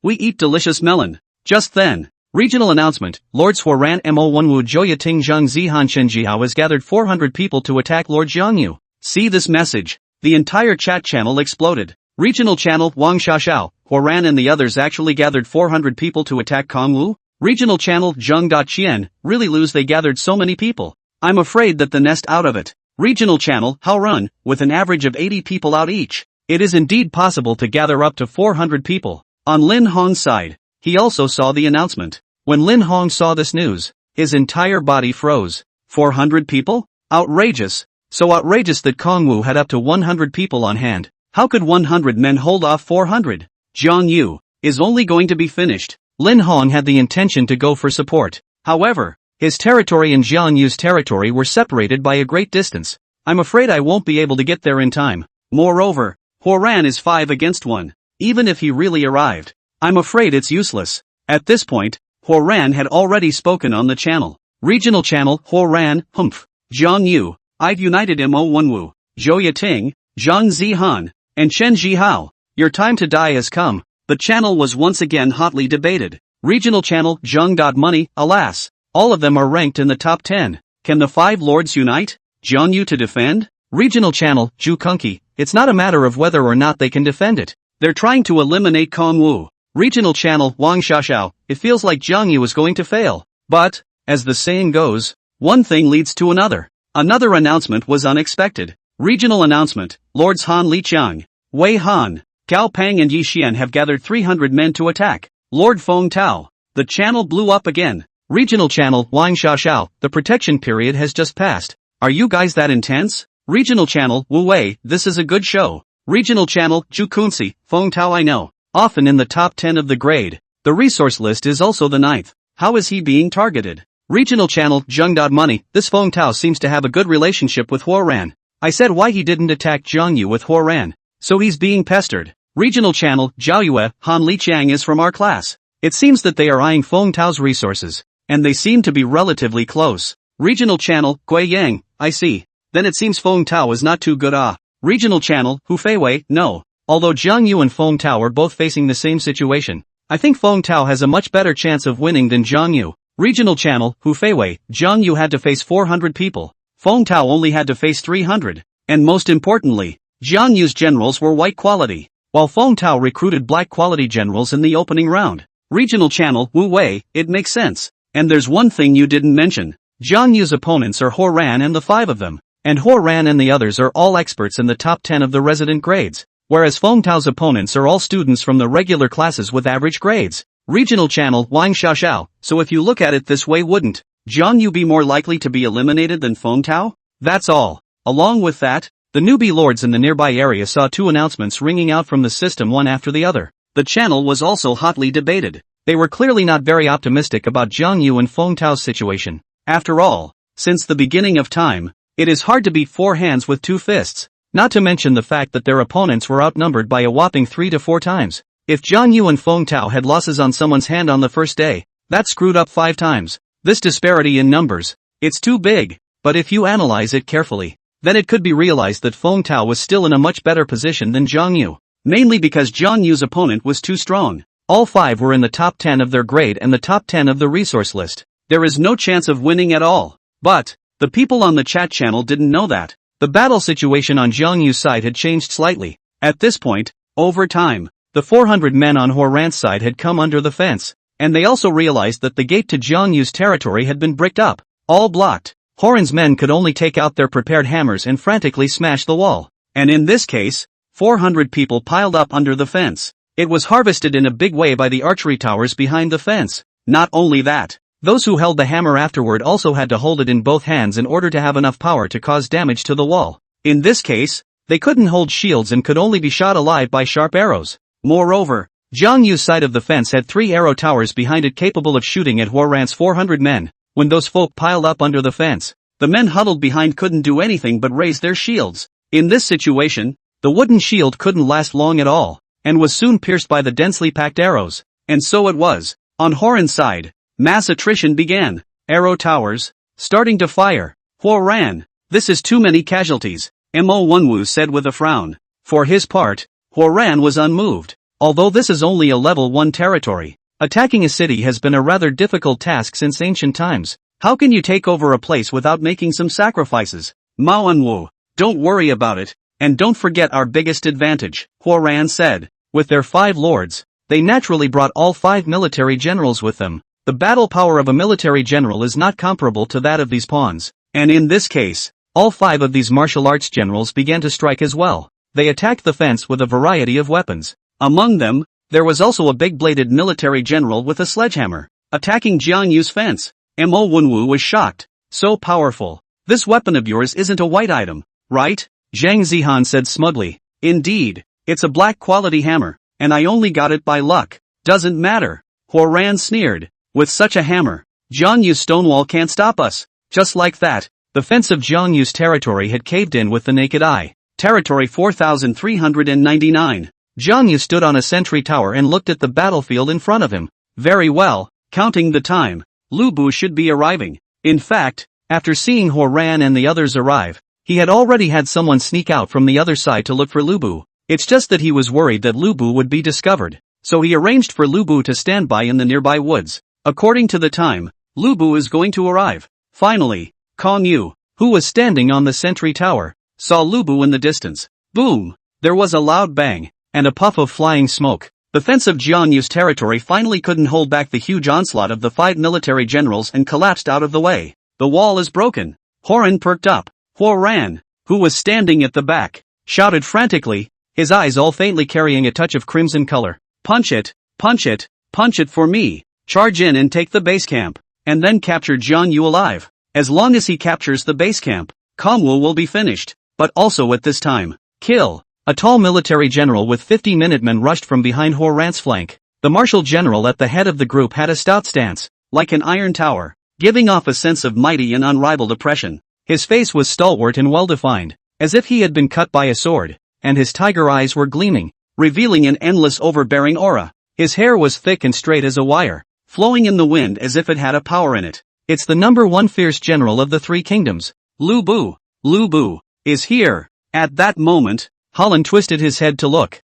we eat delicious melon. Just then, regional announcement, Lords Huoran Mo1 Wu Zhouyating Zhang Zihan Shenjiao has gathered 400 people to attack Lord Jiang Yu. See this message. The entire chat channel exploded. Regional channel Wang Xiaoxiao, Huoran and the others actually gathered 400 people to attack Kong Wu? Regional channel Zheng.qian, really lose they gathered so many people. I'm afraid that the nest out of it. Regional channel, how run, with an average of 80 people out each. It is indeed possible to gather up to 400 people. On Lin Hong's side, he also saw the announcement. When Lin Hong saw this news, his entire body froze. 400 people? Outrageous. So outrageous that Kong Wu had up to 100 people on hand. How could 100 men hold off 400? Jiang Yu is only going to be finished. Lin Hong had the intention to go for support. However, his territory and Jiang Yu's territory were separated by a great distance. I'm afraid I won't be able to get there in time. Moreover, Huo Ran is 5 against 1. Even if he really arrived, I'm afraid it's useless. At this point, Huo Ran had already spoken on the channel. Regional channel, Huo Ran, humph. Jiang Yu, I've united Mo Wenwu, Zhou Yating, Zhang Zihan, and Chen Zhihao. Your time to die has come. The channel was once again hotly debated. Regional channel, Zheng. Money, alas. All of them are ranked in the top 10. Can the 5 lords unite? Jiang Yu to defend? Regional channel, Zhu Kunki, it's not a matter of whether or not they can defend it. They're trying to eliminate Kong Wu. Regional channel, Wang Xiaoxiao, it feels like Jiang Yu is going to fail. But, as the saying goes, one thing leads to another. Another announcement was unexpected. Regional announcement, Lords Han Liqiang, Wei Han, Gao Pang and Yi Xian have gathered 300 men to attack Lord Feng Tao. The channel blew up again. Regional channel, Wang Xiaoxiao, the protection period has just passed. Are you guys that intense? Regional channel, Wu Wei, this is a good show. Regional channel, Zhu Kunci, Feng Tao I know. Often in the top 10 of the grade. The resource list is also the 9th. How is he being targeted? Regional channel, Zheng. Money, this Feng Tao seems to have a good relationship with Huo Ran. I said why he didn't attack Jiang Yu with Huo Ran. So he's being pestered. Regional channel, Zhao Yue, Han Liqiang is from our class. It seems that they are eyeing Feng Tao's resources. And they seem to be relatively close. Regional channel, Gui Yang, I see. Then it seems Feng Tao is not too good Regional channel, Hu Feiwei, no. Although Jiang Yu and Feng Tao are both facing the same situation, I think Feng Tao has a much better chance of winning than Jiang Yu. Regional channel, Hu Feiwei, Jiang Yu had to face 400 people. Feng Tao only had to face 300. And most importantly, Jiang Yu's generals were white quality, while Feng Tao recruited black quality generals in the opening round. Regional channel, Wu Wei, it makes sense. And there's one thing you didn't mention. Jiang Yu's opponents are Huo Ran and the 5 of them. And Huo Ran and the others are all experts in the top 10 of the resident grades. Whereas Feng Tao's opponents are all students from the regular classes with average grades. Regional channel, Wang Xiaoxiao, so if you look at it this way wouldn't Jiang Yu be more likely to be eliminated than Feng Tao? That's all. Along with that, the newbie lords in the nearby area saw 2 announcements ringing out from the system one after the other. The channel was also hotly debated. They were clearly not very optimistic about Jiang Yu and Feng Tao's situation. After all, since the beginning of time, it is hard to beat 4 hands with 2 fists. Not to mention the fact that their opponents were outnumbered by a whopping 3 to 4 times. If Jiang Yu and Feng Tao had losses on someone's hand on the first day, that screwed up 5 times. This disparity in numbers, it's too big. But if you analyze it carefully, then it could be realized that Feng Tao was still in a much better position than Jiang Yu. Mainly because Jiang Yu's opponent was too strong. All 5 were in the top 10 of their grade and the top 10 of the resource list. There is no chance of winning at all. But, the people on the chat channel didn't know that. The battle situation on Jiang Yu's side had changed slightly. At this point, over time, the 400 men on Huo Ran's side had come under the fence. And they also realized that the gate to Jiang Yu's territory had been bricked up. All blocked. Horan's men could only take out their prepared hammers and frantically smash the wall. And in this case, 400 people piled up under the fence. It was harvested in a big way by the archery towers behind the fence. Not only that, those who held the hammer afterward also had to hold it in both hands in order to have enough power to cause damage to the wall. In this case, they couldn't hold shields and could only be shot alive by sharp arrows. Moreover, Jiang Yu's side of the fence had 3 arrow towers behind it capable of shooting at Huo Ran's 400 men. When those folk piled up under the fence, the men huddled behind couldn't do anything but raise their shields. In this situation, the wooden shield couldn't last long at all, and was soon pierced by the densely packed arrows. And so it was. On Horan's side, mass attrition began. Arrow towers, starting to fire. Huo Ran, this is too many casualties, Mo Wenwu said with a frown. For his part, Huo Ran was unmoved. Although this is only a level 1 territory, attacking a city has been a rather difficult task since ancient times. How can you take over a place without making some sacrifices? Mao Wenwu, don't worry about it, and don't forget our biggest advantage, Huo Ran said. With their 5 lords, they naturally brought all 5 military generals with them. The battle power of a military general is not comparable to that of these pawns. And in this case, all 5 of these martial arts generals began to strike as well. They attacked the fence with a variety of weapons. Among them, there was also a big-bladed military general with a sledgehammer, attacking Jiang Yu's fence. Mo Wenwu was shocked. So powerful. This weapon of yours isn't a white item, right? Zhang Zihan said smugly. Indeed, it's a black quality hammer, and I only got it by luck. Doesn't matter. Huo Ran sneered. With such a hammer, Jiang Yu's stonewall can't stop us. Just like that, the fence of Jiang Yu's territory had caved in with the naked eye. Territory 4399. Jiang Yu stood on a sentry tower and looked at the battlefield in front of him. Very well, counting the time, Lubu should be arriving. In fact, after seeing Huo Ran and the others arrive, he had already had someone sneak out from the other side to look for Lubu. It's just that he was worried that Lubu would be discovered, so he arranged for Lubu to stand by in the nearby woods. According to the time, Lubu is going to arrive. Finally, Guan Yu, who was standing on the sentry tower, saw Lubu in the distance. Boom! There was a loud bang, and a puff of flying smoke. The fence of Jiang Yu's territory finally couldn't hold back the huge onslaught of the 5 military generals and collapsed out of the way. The wall is broken. Horan perked up. Huo Ran, who was standing at the back, shouted frantically, his eyes all faintly carrying a touch of crimson color. Punch it, punch it, punch it for me. Charge in and take the base camp, and then capture Jiang Yu alive. As long as he captures the base camp, Kangwu will be finished. But also at this time, kill. A tall military general with 50 minutemen rushed from behind Huo Ran's flank. The martial general at the head of the group had a stout stance, like an iron tower, giving off a sense of mighty and unrivaled oppression. His face was stalwart and well-defined, as if he had been cut by a sword, and his tiger eyes were gleaming, revealing an endless overbearing aura. His hair was thick and straight as a wire, flowing in the wind as if it had a power in it. It's the number 1 fierce general of the 3 kingdoms. Lubu. Lubu is here. At that moment, Holland twisted his head to look.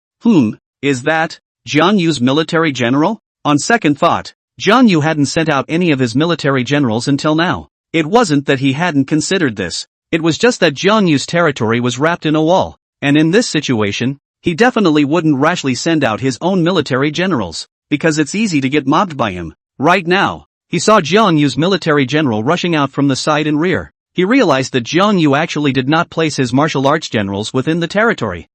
Is that Jiang Yu's military general? On second thought, Jiang Yu hadn't sent out any of his military generals until now. It wasn't that he hadn't considered this. It was just that Jiang Yu's territory was wrapped in a wall, and in this situation, he definitely wouldn't rashly send out his own military generals, because it's easy to get mobbed by him. Right now, he saw Jiang Yu's military general rushing out from the side and rear. He realized that Jiang Yu actually did not place his martial arts generals within the territory.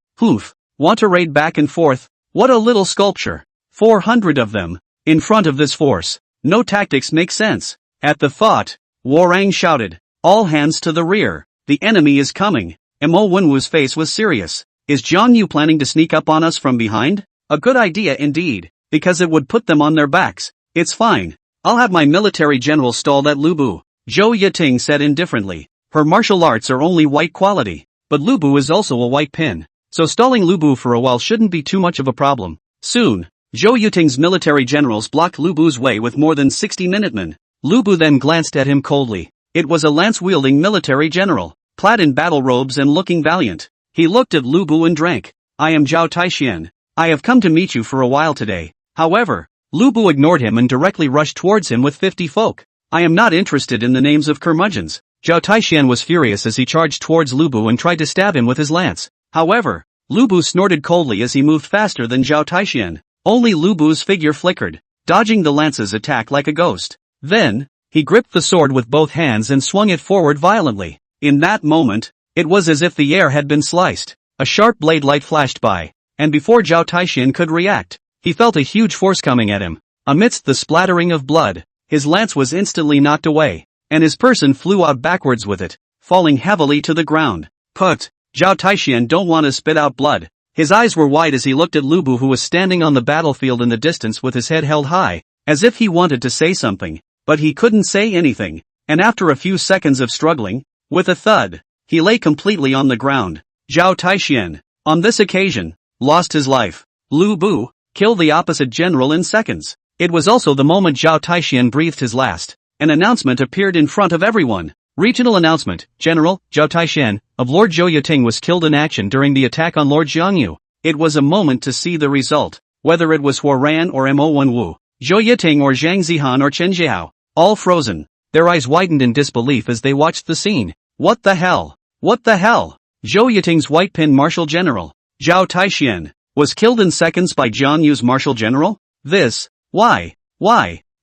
Want to raid back and forth? What a little sculpture. 400 of them, in front of this force. No tactics make sense. At the thought, Warang shouted, all hands to the rear. The enemy is coming. Mo Wenwu's face was serious. Is Jiang Yu planning to sneak up on us from behind? A good idea indeed, because it would put them on their backs. It's fine. I'll have my military general stalled at Lubu. Zhou Yiting said indifferently. Her martial arts are only white quality, but Lubu is also a white pin, so stalling Lubu for a while shouldn't be too much of a problem. Soon, Zhou Yiting's military generals blocked Lubu's way with more than 60 minutemen. Lubu then glanced at him coldly. It was a lance-wielding military general, clad in battle robes and looking valiant. He looked at Lubu and drank. I am Zhao Taixian. I have come to meet you for a while today. However, Lubu ignored him and directly rushed towards him with 50 folk. I am not interested in the names of curmudgeons. Zhao Taixian was furious as he charged towards Lubu and tried to stab him with his lance. However, Lubu snorted coldly as he moved faster than Zhao Taixian. Only Lubu's figure flickered, dodging the lance's attack like a ghost. Then, he gripped the sword with both hands and swung it forward violently. In that moment, it was as if the air had been sliced. A sharp blade light flashed by, and before Zhao Taixian could react, he felt a huge force coming at him. Amidst the splattering of blood, his lance was instantly knocked away, and his person flew out backwards with it, falling heavily to the ground. Zhao Taixian don't want to spit out blood. His eyes were wide as he looked at Lubu, who was standing on the battlefield in the distance with his head held high, as if he wanted to say something, but he couldn't say anything, and after a few seconds of struggling, with a thud, he lay completely on the ground. Zhao Taixian, on this occasion, lost his life. Lubu killed the opposite general in seconds. It was also the moment Zhao Taixian breathed his last. An announcement appeared in front of everyone. Regional announcement, General Zhao Taixian of Lord Zhou Yiting was killed in action during the attack on Lord Xiang Yu. It was a moment to see the result, whether it was Huo Ran or Mo Wenwu, Zhou Yiting or Zhang Zihan or Chen Jiao, all frozen. Their eyes widened in disbelief as they watched the scene. What the hell? What the hell? Zhou Yiting's white pin martial general, Zhao Taixian, was killed in seconds by Jiang Yu's martial general? Why?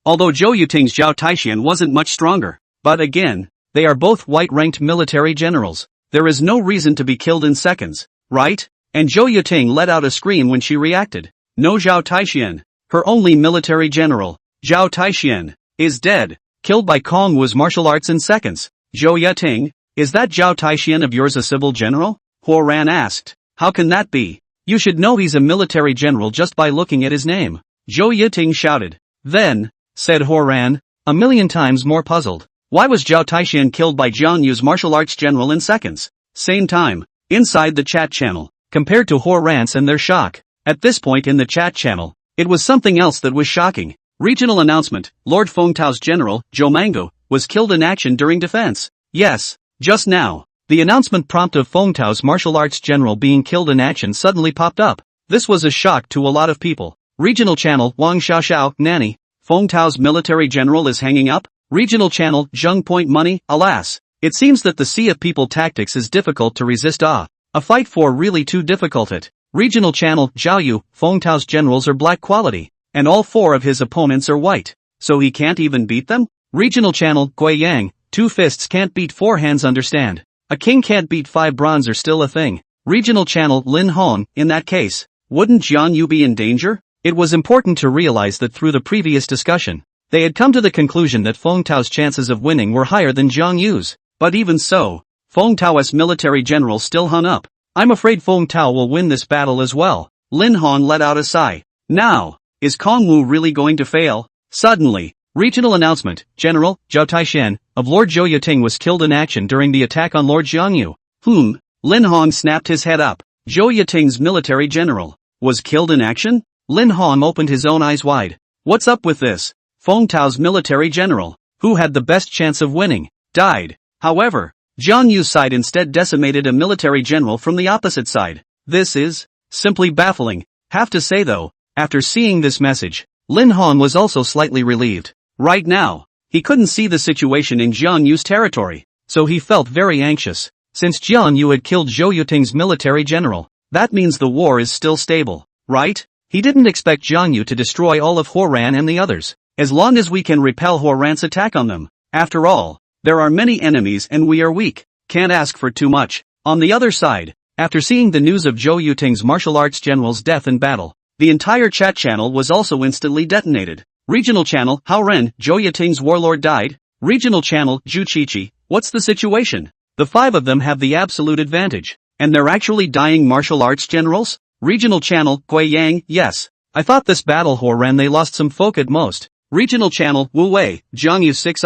Although Zhou Yiting's Zhao Taixian wasn't much stronger, but again, They are both white-ranked military generals. There is no reason to be killed in seconds, right? And Zhou Yuting let out a scream when she reacted. No, Zhao Taixian, her only military general, Zhao Taixian, is dead, killed by Kong Wu's martial arts in seconds. Zhou Yuting, is that Zhao Taixian of yours a civil general? Huo Ran asked. How can that be? You should know he's a military general just by looking at his name. Zhou Yuting shouted. Then, said Huo Ran, a million times more puzzled. Why was Zhao Taixian killed by Jiang Yu's martial arts general in seconds? Same time, inside the chat channel, compared to Huo Ran's and their shock. At this point in the chat channel, it was something else that was shocking. Regional announcement, Lord Fengtao's general, Zhou Mango, was killed in action during defense. Yes, just now. The announcement prompt of Fengtao's martial arts general being killed in action suddenly popped up. This was a shock to a lot of people. Regional channel, Wang Xiaoxiao, Nanny, Fengtao's military general is hanging up? Regional channel, Zheng Point Money, alas. It seems that the sea of people tactics is difficult to resist. A fight for really too difficult it. Regional channel, Jiang Yu, Fengtao's generals are black quality, and all 4 of his opponents are white. So he can't even beat them? Regional channel, Gui Yang, 2 fists can't beat 4 hands understand. A king can't beat 5 bronze are still a thing. Regional channel, Lin Hong, in that case, wouldn't Jiang Yu be in danger? It was important to realize that through the previous discussion, they had come to the conclusion that Fengtao's chances of winning were higher than Jiang Yu's. But even so, Fengtao's military general still hung up. I'm afraid Fengtao will win this battle as well. Lin Hong let out a sigh. Now, is Kong Wu really going to fail? Suddenly, regional announcement, General, Zhao Taixian, of Lord Zhou Yuting was killed in action during the attack on Lord Xiang Yu. Lin Hong snapped his head up. Zhou Yuting's military general was killed in action? Lin Hong opened his own eyes wide. What's up with this? Fengtao's military general, who had the best chance of winning, died. However, Jiang Yu's side instead decimated a military general from the opposite side. This is simply baffling. Have to say though, after seeing this message, Lin Hong was also slightly relieved. Right now, he couldn't see the situation in Jiang Yu's territory, so he felt very anxious. Since Jiang Yu had killed Zhou Yuting's military general, that means the war is still stable, right? He didn't expect Jiang Yu to destroy all of Huo Ran and the others, as long as we can repel Huo Ran's attack on them. After all, there are many enemies and we are weak, can't ask for too much. On the other side, after seeing the news of Zhou Yuting's martial arts general's death in battle, the entire chat channel was also instantly detonated. Regional channel, Hao Ren, Zhou Yuting's warlord died? Regional channel, Zhu Qiqi, what's the situation? The 5 of them have the absolute advantage, and they're actually dying martial arts generals? Regional channel, Gui Yang, yes. I thought this battle Huo Ran they lost some folk at most. Regional channel, Wu Wei, Jiang Yu 6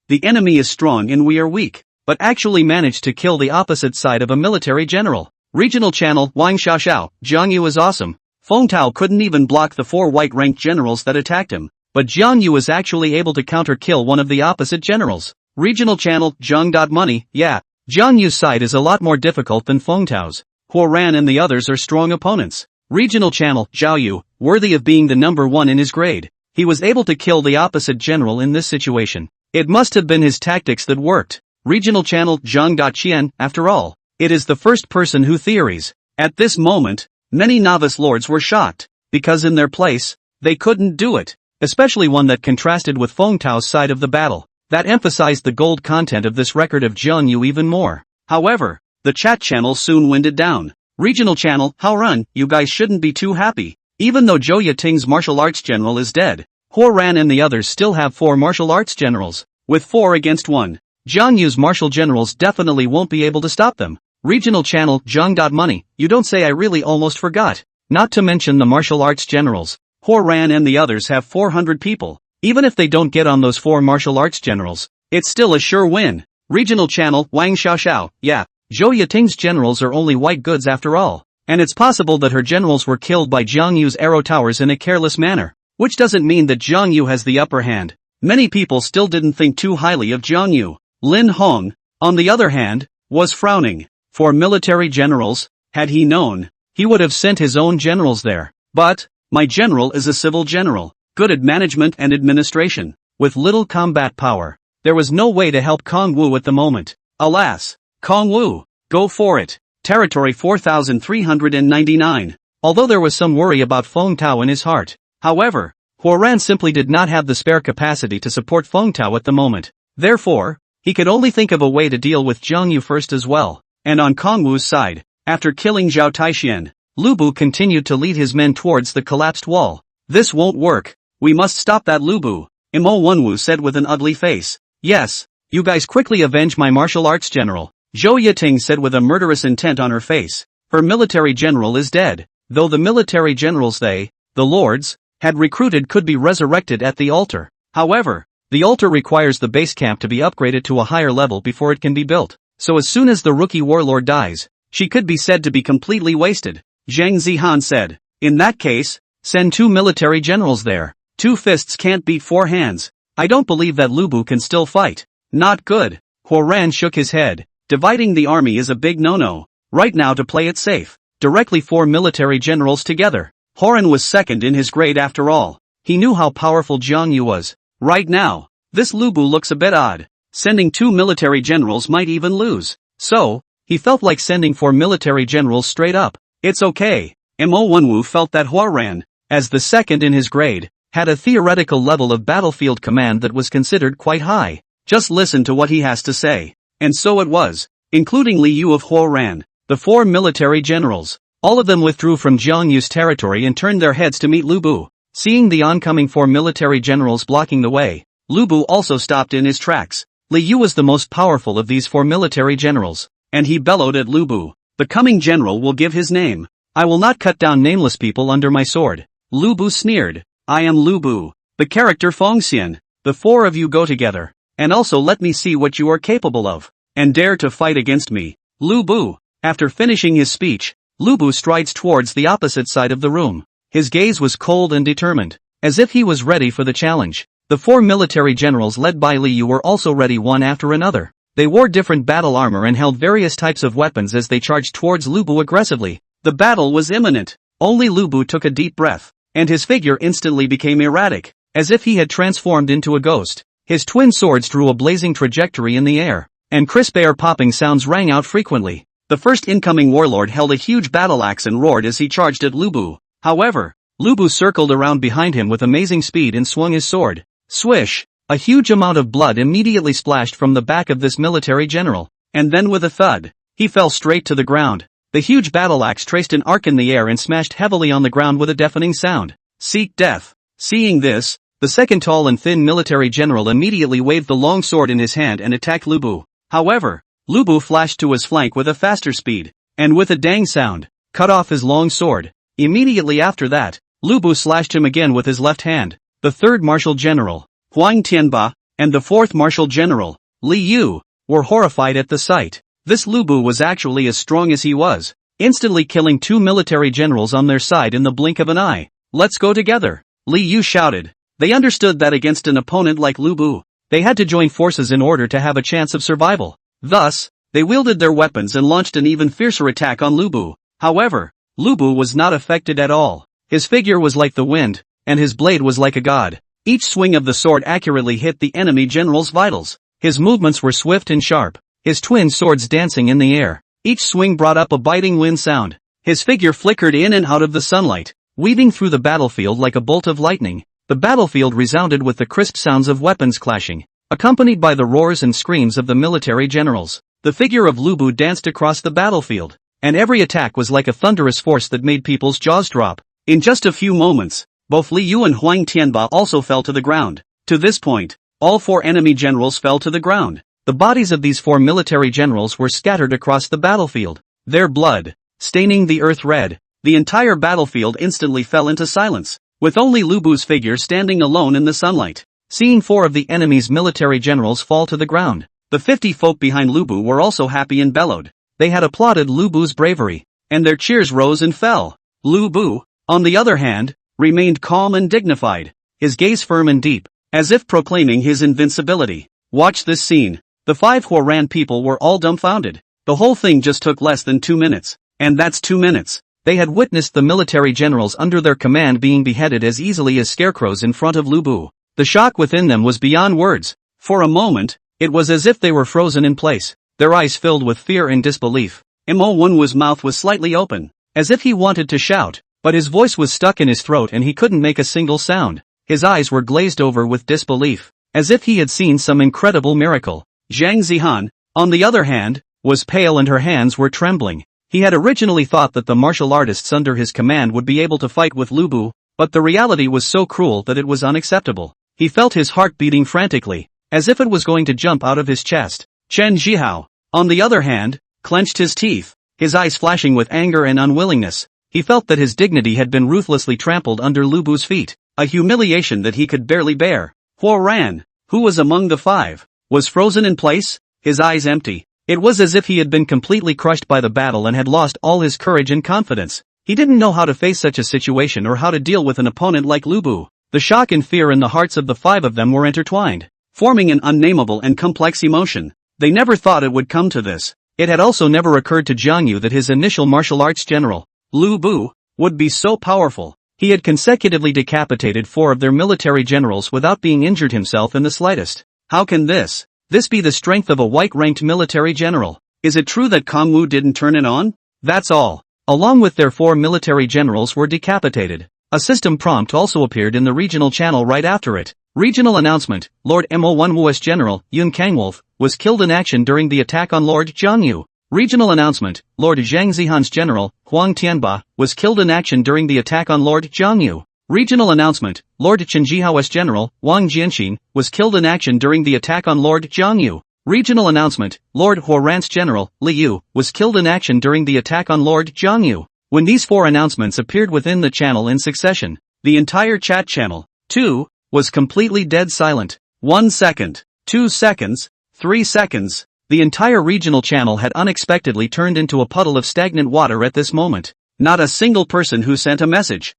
the enemy is strong and we are weak, but actually managed to kill the opposite side of a military general. Regional channel, Wang Xiaoxiao, Jiang Yu is awesome. Fengtao couldn't even block the 4 white-ranked generals that attacked him, but Jiang Yu was actually able to counter-kill one of the opposite generals. Regional channel, Zhang Money, yeah. Jiang Yu's side is a lot more difficult than Fengtao's. Huo Ran and the others are strong opponents. Regional channel, Zhao Yu, worthy of being the number 1 in his grade. He was able to kill the opposite general in this situation. It must have been his tactics that worked. Regional channel, Zhang Qian, after all, it is the first person who theories. At this moment, many novice lords were shocked, because in their place, they couldn't do it, especially one that contrasted with Fengtao's side of the battle. That emphasized the gold content of this record of Jiang Yu even more. However, the chat channel soon winded down. Regional channel, Hao Ren, you guys shouldn't be too happy. Even though Zhou Yuting's martial arts general is dead, Huo Ran and the others still have 4 martial arts generals, with 4 against 1. Jiang Yu's martial generals definitely won't be able to stop them. Regional channel, Zhang Money, you don't say, I really almost forgot. Not to mention the martial arts generals. Huo Ran and the others have 400 people. Even if they don't get on those 4 martial arts generals, it's still a sure win. Regional channel, Wang Xiaoxiao, yeah. Zhou Yuting's generals are only white goods after all, and it's possible that her generals were killed by Jiang Yu's arrow towers in a careless manner, which doesn't mean that Jiang Yu has the upper hand. Many people still didn't think too highly of Jiang Yu. Lin Hong, on the other hand, was frowning. For military generals, had he known, he would have sent his own generals there. But, my general is a civil general, good at management and administration, with little combat power. There was no way to help Kong Wu at the moment. Alas, Kong Wu, go for it. Territory 4399. Although there was some worry about Fengtao in his heart, however, Huo Ran simply did not have the spare capacity to support Fengtao at the moment. Therefore, he could only think of a way to deal with Jiang Yu first as well. And on Kongwu's side, after killing Zhao Taixian, Lubu continued to lead his men towards the collapsed wall. This won't work. We must stop that Lubu, Mo Wenwu said with an ugly face. Yes, you guys quickly avenge my martial arts general, Zhou Yiting said with a murderous intent on her face. Her military general is dead, though the military generals the lords, had recruited could be resurrected at the altar. However, the altar requires the base camp to be upgraded to a higher level before it can be built, so as soon as the rookie warlord dies, she could be said to be completely wasted. Zhang Zihan said, in that case, send 2 military generals there. 2 fists can't beat 4 hands. I don't believe that Lubu can still fight. Not good. Huoran shook his head. Dividing the army is a big no-no. Right now to play it safe, directly 4 military generals together. Horan was second in his grade after all. He knew how powerful Jiang Yu was. Right now, this Lubu looks a bit odd. Sending 2 military generals might even lose. So, he felt like sending 4 military generals straight up. It's okay. Mo Wenwu felt that Huoran, as the second in his grade, had a theoretical level of battlefield command that was considered quite high. Just listen to what he has to say. And so it was, including Li Yu of Huoran, the 4 military generals. All of them withdrew from Jiang Yu's territory and turned their heads to meet Lubu. Seeing the oncoming 4 military generals blocking the way, Lubu also stopped in his tracks. Li Yu was the most powerful of these 4 military generals, and he bellowed at Lubu. The coming general will give his name. I will not cut down nameless people under my sword. Lubu sneered. I am Lubu, the character Fengxian. The 4 of you go together, and also let me see what you are capable of, and dare to fight against me. Lubu. After finishing his speech, Lubu strides towards the opposite side of the room. His gaze was cold and determined, as if he was ready for the challenge. The 4 military generals led by Li Yu were also ready one after another. They wore different battle armor and held various types of weapons as they charged towards Lubu aggressively. The battle was imminent. Only Lubu took a deep breath, and his figure instantly became erratic, as if he had transformed into a ghost. His twin swords drew a blazing trajectory in the air, and crisp air-popping sounds rang out frequently. The first incoming warlord held a huge battle axe and roared as he charged at Lubu. However, Lubu circled around behind him with amazing speed and swung his sword. Swish! A huge amount of blood immediately splashed from the back of this military general, and then with a thud, he fell straight to the ground. The huge battle axe traced an arc in the air and smashed heavily on the ground with a deafening sound. Seek death. Seeing this, the second tall and thin military general immediately waved the long sword in his hand and attacked Lubu. However, Lubu flashed to his flank with a faster speed, and with a dang sound, cut off his long sword. Immediately after that, Lubu slashed him again with his left hand. The 3rd martial general, Huang Tianba, and the 4th martial general, Li Yu, were horrified at the sight. This Lubu was actually as strong as he was, instantly killing 2 military generals on their side in the blink of an eye. Let's go together, Li Yu shouted. They understood that against an opponent like Lubu, they had to join forces in order to have a chance of survival. Thus, they wielded their weapons and launched an even fiercer attack on Lubu. However, Lubu was not affected at all. His figure was like the wind, and his blade was like a god. Each swing of the sword accurately hit the enemy general's vitals. His movements were swift and sharp, his twin swords dancing in the air. Each swing brought up a biting wind sound. His figure flickered in and out of the sunlight, weaving through the battlefield like a bolt of lightning. The battlefield resounded with the crisp sounds of weapons clashing, accompanied by the roars and screams of the military generals. The figure of Lubu danced across the battlefield, and every attack was like a thunderous force that made people's jaws drop. In just a few moments, both Li Yu and Huang Tianba also fell to the ground. To this point, all 4 enemy generals fell to the ground. The bodies of these 4 military generals were scattered across the battlefield, their blood staining the earth red. The entire battlefield instantly fell into silence, with only Lubu's figure standing alone in the sunlight. Seeing 4 of the enemy's military generals fall to the ground, the 50 folk behind Lubu were also happy and bellowed. They had applauded Lubu's bravery, and their cheers rose and fell. Lubu, on the other hand, remained calm and dignified, his gaze firm and deep, as if proclaiming his invincibility. Watch this scene. The 5 Huoran people were all dumbfounded. The whole thing just took less than 2 minutes. And that's 2 minutes. They had witnessed the military generals under their command being beheaded as easily as scarecrows in front of Lubu. The shock within them was beyond words. For a moment, it was as if they were frozen in place, their eyes filled with fear and disbelief. Mo Wenwu's mouth was slightly open, as if he wanted to shout, but his voice was stuck in his throat and he couldn't make a single sound. His eyes were glazed over with disbelief, as if he had seen some incredible miracle. Zhang Zihan, on the other hand, was pale and her hands were trembling. He had originally thought that the martial artists under his command would be able to fight with Lubu, but the reality was so cruel that it was unacceptable. He felt his heart beating frantically, as if it was going to jump out of his chest. Chen Zhihao, on the other hand, clenched his teeth, his eyes flashing with anger and unwillingness. He felt that his dignity had been ruthlessly trampled under Lubu's feet, a humiliation that he could barely bear. Huo Ran, who was among the five, was frozen in place, his eyes empty. It was as if he had been completely crushed by the battle and had lost all his courage and confidence. He didn't know how to face such a situation or how to deal with an opponent like Lubu. The shock and fear in the hearts of the five of them were intertwined, forming an unnameable and complex emotion. They never thought it would come to this. It had also never occurred to Jiang Yu that his initial martial arts general, Lubu, would be so powerful. He had consecutively decapitated 4 of their military generals without being injured himself in the slightest. How can this be the strength of a white-ranked military general? Is it true that Kong Wu didn't turn it on? That's all. Along with their 4 military generals were decapitated. A system prompt also appeared in the regional channel right after it. Regional announcement: Lord Mo1 Wu's general, Yun Kangwolf, was killed in action during the attack on Lord Jiang Yu. Regional announcement: Lord Zhang Zihan's general, Huang Tianba, was killed in action during the attack on Lord Jiang Yu. Regional announcement: Lord Chen Jihao's general, Wang Jianxin, was killed in action during the attack on Lord Jiang Yu. Regional announcement: Lord Huo Ran's general, Li Yu, was killed in action during the attack on Lord Jiang Yu. When these 4 announcements appeared within the channel in succession, the entire chat channel, too, was completely dead silent. 1 second, 2 seconds, 3 seconds. The entire regional channel had unexpectedly turned into a puddle of stagnant water at this moment. Not a single person who sent a message,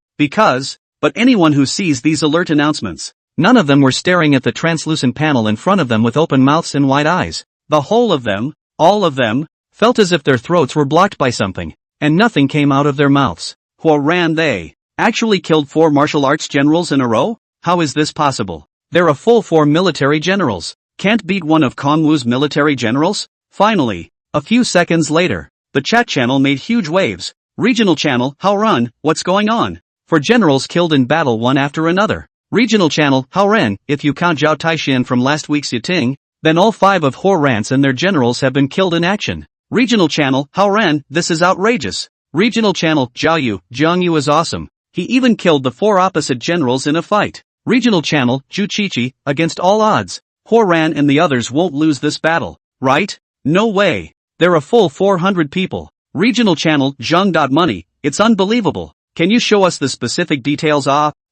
but anyone who sees these alert announcements. None of them were staring at the translucent panel in front of them with open mouths and wide eyes. The whole of them, all of them, felt as if their throats were blocked by something, and nothing came out of their mouths. Huo Ran, they actually killed 4 martial arts generals in a row? How is this possible? They're a full 4 military generals. Can't beat one of Kong Wu's military generals? Finally, a few seconds later, the chat channel made huge waves. Regional channel, how run, what's going on? 4 generals killed in battle one after another. Regional channel, how ren, if you count Zhao Taishan from last week's Yiting, then all 5 of Huo Ran's and their generals have been killed in action. Regional channel, how ren, this is outrageous. Regional channel, Jiang Yu is awesome. He even killed the 4 opposite generals in a fight. Regional channel, Zhu Qiqi, against all odds. Huo Ran and the others won't lose this battle, right? No way. They're a full 400 people. Regional channel, Zhang.money, it's unbelievable. Can you show us the specific details?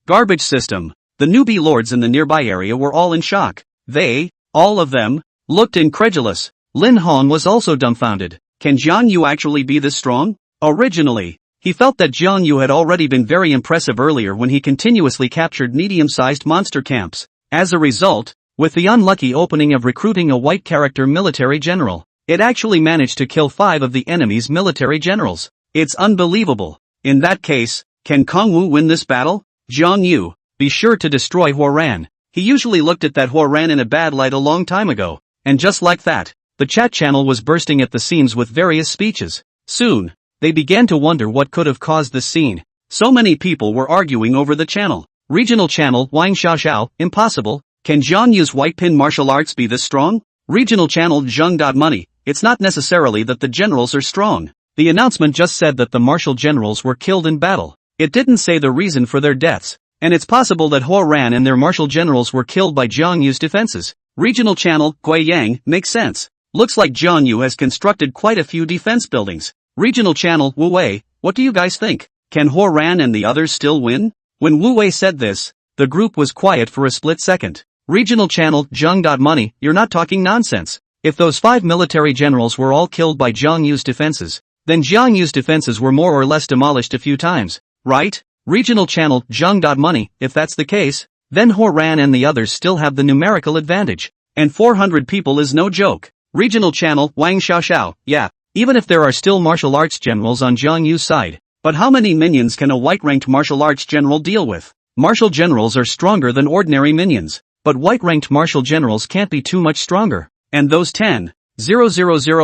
Garbage system. The newbie lords in the nearby area were all in shock. They, all of them, looked incredulous. Lin Hong was also dumbfounded. Can Jiang Yu actually be this strong? Originally, he felt that Jiang Yu had already been very impressive earlier when he continuously captured medium-sized monster camps. As a result, with the unlucky opening of recruiting a white character military general, it actually managed to kill 5 of the enemy's military generals. It's unbelievable. In that case, can Kong Wu win this battle? Jiang Yu, be sure to destroy Huo Ran. He usually looked at that Huo Ran in a bad light a long time ago. And just like that, the chat channel was bursting at the seams with various speeches. Soon, they began to wonder what could have caused this scene. So many people were arguing over the channel. Regional channel, Wang Xiaoxiao, impossible. Can Jiang Yu's white pin martial arts be this strong? Regional channel, Zhang.money, it's not necessarily that the generals are strong. The announcement just said that the martial generals were killed in battle. It didn't say the reason for their deaths. And it's possible that Huo Ran and their martial generals were killed by Jiang Yu's defenses. Regional channel, Gui Yang, makes sense. Looks like Jiang Yu has constructed quite a few defense buildings. Regional channel, Wu Wei, what do you guys think? Can Huo Ran and the others still win? When Wu Wei said this, the group was quiet for a split second. Regional channel, Zhang.money, you're not talking nonsense. If those 5 military generals were all killed by Jiang Yu's defenses, then Jiang Yu's defenses were more or less demolished a few times, right? Regional channel, Zhang.money, if that's the case, then Huo Ran and the others still have the numerical advantage. And 400 people is no joke. Regional channel, Wang Xiaoxiao, yeah, even if there are still martial arts generals on Jiang Yu's side. But how many minions can a white-ranked martial arts general deal with? Martial generals are stronger than ordinary minions. But white-ranked martial generals can't be too much stronger. And those 10,000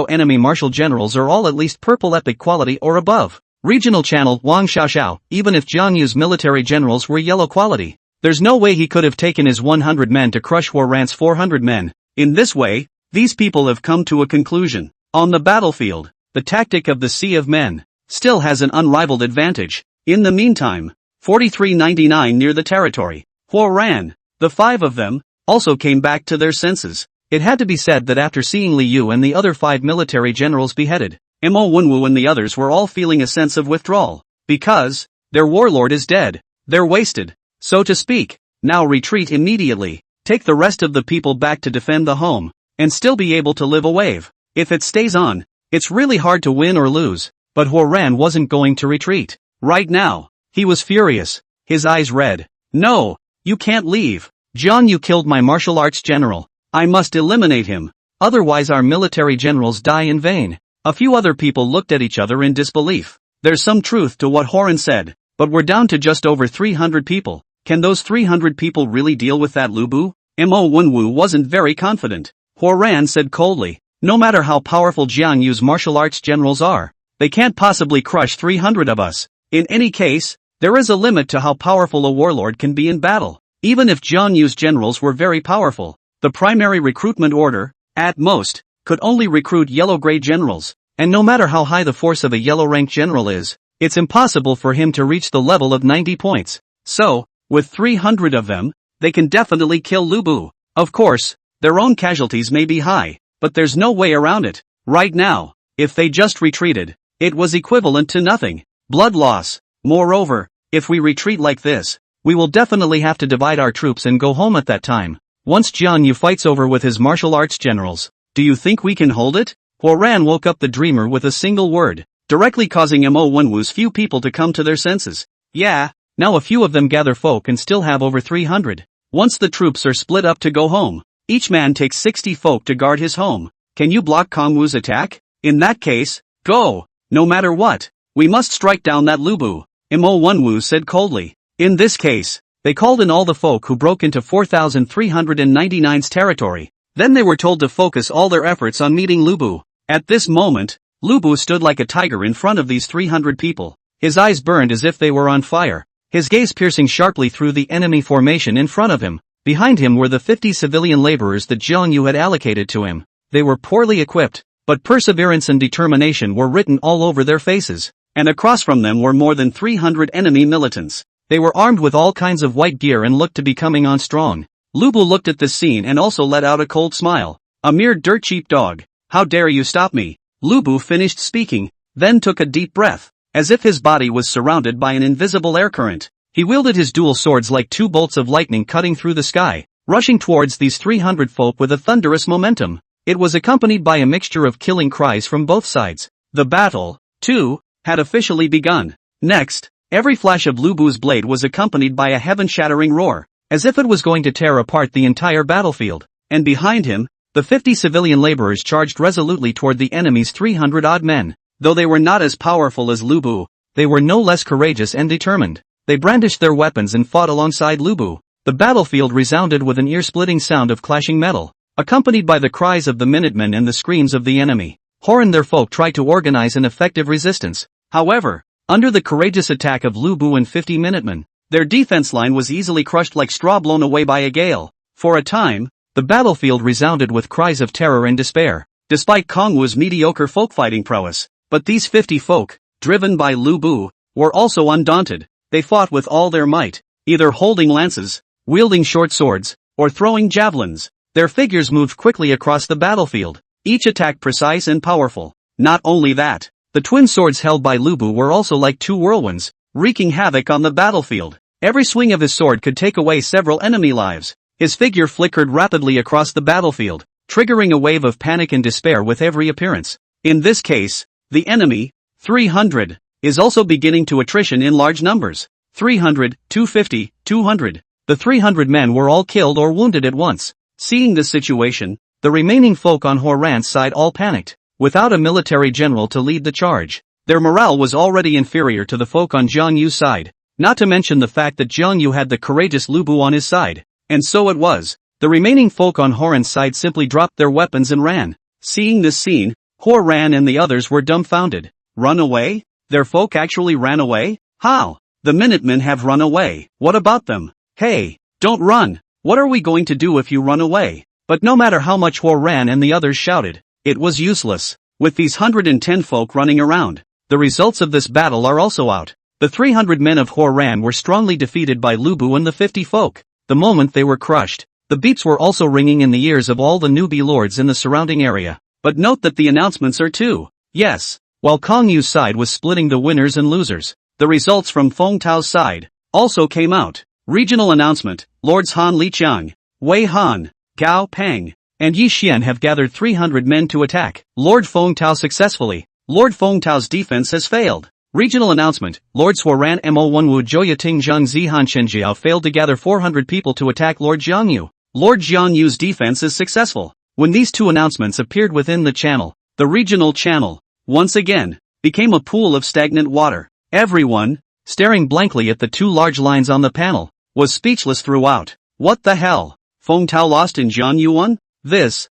enemy martial generals are all at least purple epic quality or above. Regional channel, Wang Xiaoxiao, even if Jiang Yu's military generals were yellow quality, there's no way he could have taken his 100 men to crush Huo Ran's 400 men. In this way, These people have come to a conclusion. On the battlefield, the tactic of the Sea of Men still has an unrivaled advantage. In the meantime, 4399 near the territory, Huo ran. The 5 of them also came back to their senses. It had to be said that after seeing Li Yu and the other 5 military generals beheaded, Mo Wenwu and the others were all feeling a sense of withdrawal. Because their warlord is dead. They're wasted, so to speak. Now retreat immediately. Take the rest of the people back to defend the home, and still be able to live a wave. If it stays on, it's really hard to win or lose. But Huo Ran wasn't going to retreat. Right now, he was furious, his eyes red. No, you can't leave. Jiang Yu killed my martial arts general. I must eliminate him. Otherwise our military generals die in vain. A few other people looked at each other in disbelief. There's some truth to what Horan said, but we're down to just over 300 people. Can those 300 people really deal with that Lubu? Mo Wenwu wasn't very confident. Horan said coldly, no matter how powerful Jiang Yu's martial arts generals are, they can't possibly crush 300 of us. In any case, there is a limit to how powerful a warlord can be in battle. Even if Jiang Yu's generals were very powerful, the primary recruitment order, at most, could only recruit yellow-gray generals, and no matter how high the force of a yellow-ranked general is, it's impossible for him to reach the level of 90 points. So, with 300 of them, they can definitely kill Lubu. Of course, their own casualties may be high, but there's no way around it. Right now, if they just retreated, it was equivalent to nothing. Blood loss. Moreover, if we retreat like this, we will definitely have to divide our troops and go home at that time. Once Jiang Yu fights over with his martial arts generals, do you think we can hold it? Huoran woke up the dreamer with a single word, directly causing Mo Wenwu's few people to come to their senses. Yeah, now a few of them gather folk and still have over 300. Once the troops are split up to go home, each man takes 60 folk to guard his home. Can you block Kongwu's attack? In that case, go. No matter what, we must strike down that Lubu, Mo Wenwu said coldly. In this case, they called in all the folk who broke into 4,399's territory. Then they were told to focus all their efforts on meeting Lubu. At this moment, Lubu stood like a tiger in front of these 300 people. His eyes burned as if they were on fire, his gaze piercing sharply through the enemy formation in front of him. Behind him were the 50 civilian laborers that Jiang Yu had allocated to him. They were poorly equipped, but perseverance and determination were written all over their faces, and across from them were more than 300 enemy militants. They were armed with all kinds of white gear and looked to be coming on strong. Lubu looked at this scene and also let out a cold smile. A mere dirt cheap dog. How dare you stop me? Lubu finished speaking, then took a deep breath, as if his body was surrounded by an invisible air current. He wielded his dual swords like two bolts of lightning cutting through the sky, rushing towards these 300 folk with a thunderous momentum. It was accompanied by a mixture of killing cries from both sides. The battle, too, had officially begun. Next, every flash of Lubu's blade was accompanied by a heaven-shattering roar, as if it was going to tear apart the entire battlefield. And behind him, the 50 civilian laborers charged resolutely toward the enemy's 300-odd men. Though they were not as powerful as Lubu, they were no less courageous and determined. They brandished their weapons and fought alongside Lubu. The battlefield resounded with an ear-splitting sound of clashing metal, accompanied by the cries of the Minutemen and the screams of the enemy. Hor and their folk tried to organize an effective resistance. However, under the courageous attack of Lubu and 50 Minutemen, their defense line was easily crushed like straw blown away by a gale. For a time, the battlefield resounded with cries of terror and despair, despite Kongwu's mediocre folk-fighting prowess. But these 50 folk, driven by Lubu, were also undaunted. They fought with all their might, either holding lances, wielding short swords, or throwing javelins. Their figures moved quickly across the battlefield, each attack precise and powerful. Not only that, the twin swords held by Lubu were also like two whirlwinds, wreaking havoc on the battlefield. Every swing of his sword could take away several enemy lives. His figure flickered rapidly across the battlefield, triggering a wave of panic and despair with every appearance. In this case, the enemy, 300, is also beginning to attrition in large numbers. 300, 250, 200. The 300 men were all killed or wounded at once. Seeing this situation, the remaining folk on Horan's side all panicked. Without a military general to lead the charge, their morale was already inferior to the folk on Jiang Yu's side, not to mention the fact that Jiang Yu had the courageous Lubu on his side. And so it was. The remaining folk on Horan's side simply dropped their weapons and ran. Seeing this scene, Horan and the others were dumbfounded. Run away? Their folk actually ran away? How? The Minutemen have run away. What about them? Hey, don't run. What are we going to do if you run away? But no matter how much Huo ran and the others shouted, it was useless. With these 110 folk running around, the results of this battle are also out. The 300 men of Huo Ran were strongly defeated by Lubu and the 50 folk. The moment they were crushed, the beeps were also ringing in the ears of all the newbie lords in the surrounding area. But note that the announcements are too. Yes, while Kong Yu's side was splitting the winners and losers, the results from Feng Tao's side also came out. Regional announcement: Lords Han Liqiang, Wei Han, Gao Peng, and Yi Xian have gathered 300 men to attack Lord Feng Tao successfully. Lord Feng Tao's defense has failed. Regional announcement: Lords Huoran Mo Wenwu Zhouyating Zhang Zihan Shenjiao failed to gather 400 people to attack Lord Jiang Yu. Lord Jiang Yu's defense is successful. When these two announcements appeared within the channel, the regional channel, once again, became a pool of stagnant water. Everyone, staring blankly at the two large lines on the panel, was speechless throughout. What the hell? Feng Tao lost and Jiang Yu won? This,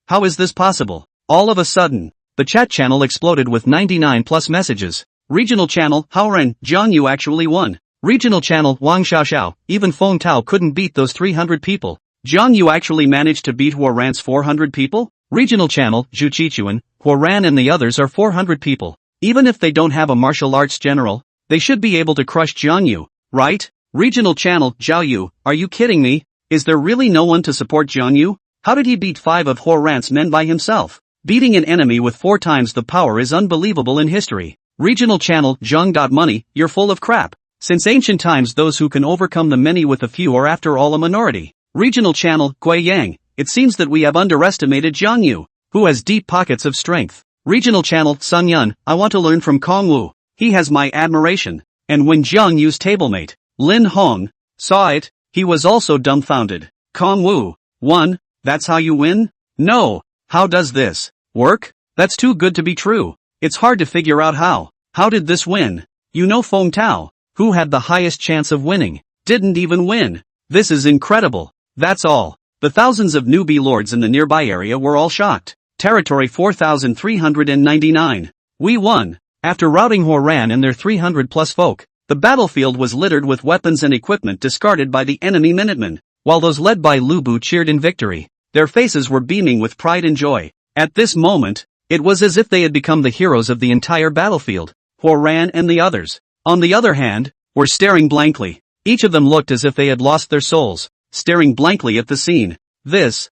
how is this possible? All of a sudden, the chat channel exploded with 99 plus messages. Regional channel: Haoren, Jiang Yu actually won. Regional channel: Wang Xiaoxiao, even Feng Tao couldn't beat those 300 people. Jiang Yu actually managed to beat Huo Ran's 400 people? Regional channel: Zhu Qichuan, Huo Ran and the others are 400 people. Even if they don't have a martial arts general, they should be able to crush Jiang Yu, right? Regional channel: Zhao Yu, are you kidding me? Is there really no one to support Jiang Yu? How did he beat 5 of Huo Ran's men by himself? Beating an enemy with 4 times the power is unbelievable in history. Regional channel: Zhang. Money, you're full of crap. Since ancient times those who can overcome the many with a few are after all a minority. Regional channel: Gui Yang, it seems that we have underestimated Jiang Yu, who has deep pockets of strength. Regional channel: Sun Yun, I want to learn from Kong Wu. He has my admiration. And when Jiang Yu's tablemate, Lin Hong, saw it, he was also dumbfounded. Kong Wu won? That's how you win? No. How does this work? That's too good to be true. It's hard to figure out how. How did this win? You know Feng Tao, who had the highest chance of winning, didn't even win. This is incredible. That's all. The thousands of newbie lords in the nearby area were all shocked. Territory 4399. We won. After routing Huo Ran and their 300 plus folk, the battlefield was littered with weapons and equipment discarded by the enemy Minutemen, while those led by Lubu cheered in victory. Their faces were beaming with pride and joy. At this moment, it was as if they had become the heroes of the entire battlefield. Huo Ran and the others, on the other hand, were staring blankly. Each of them looked as if they had lost their souls, staring blankly at the scene. This,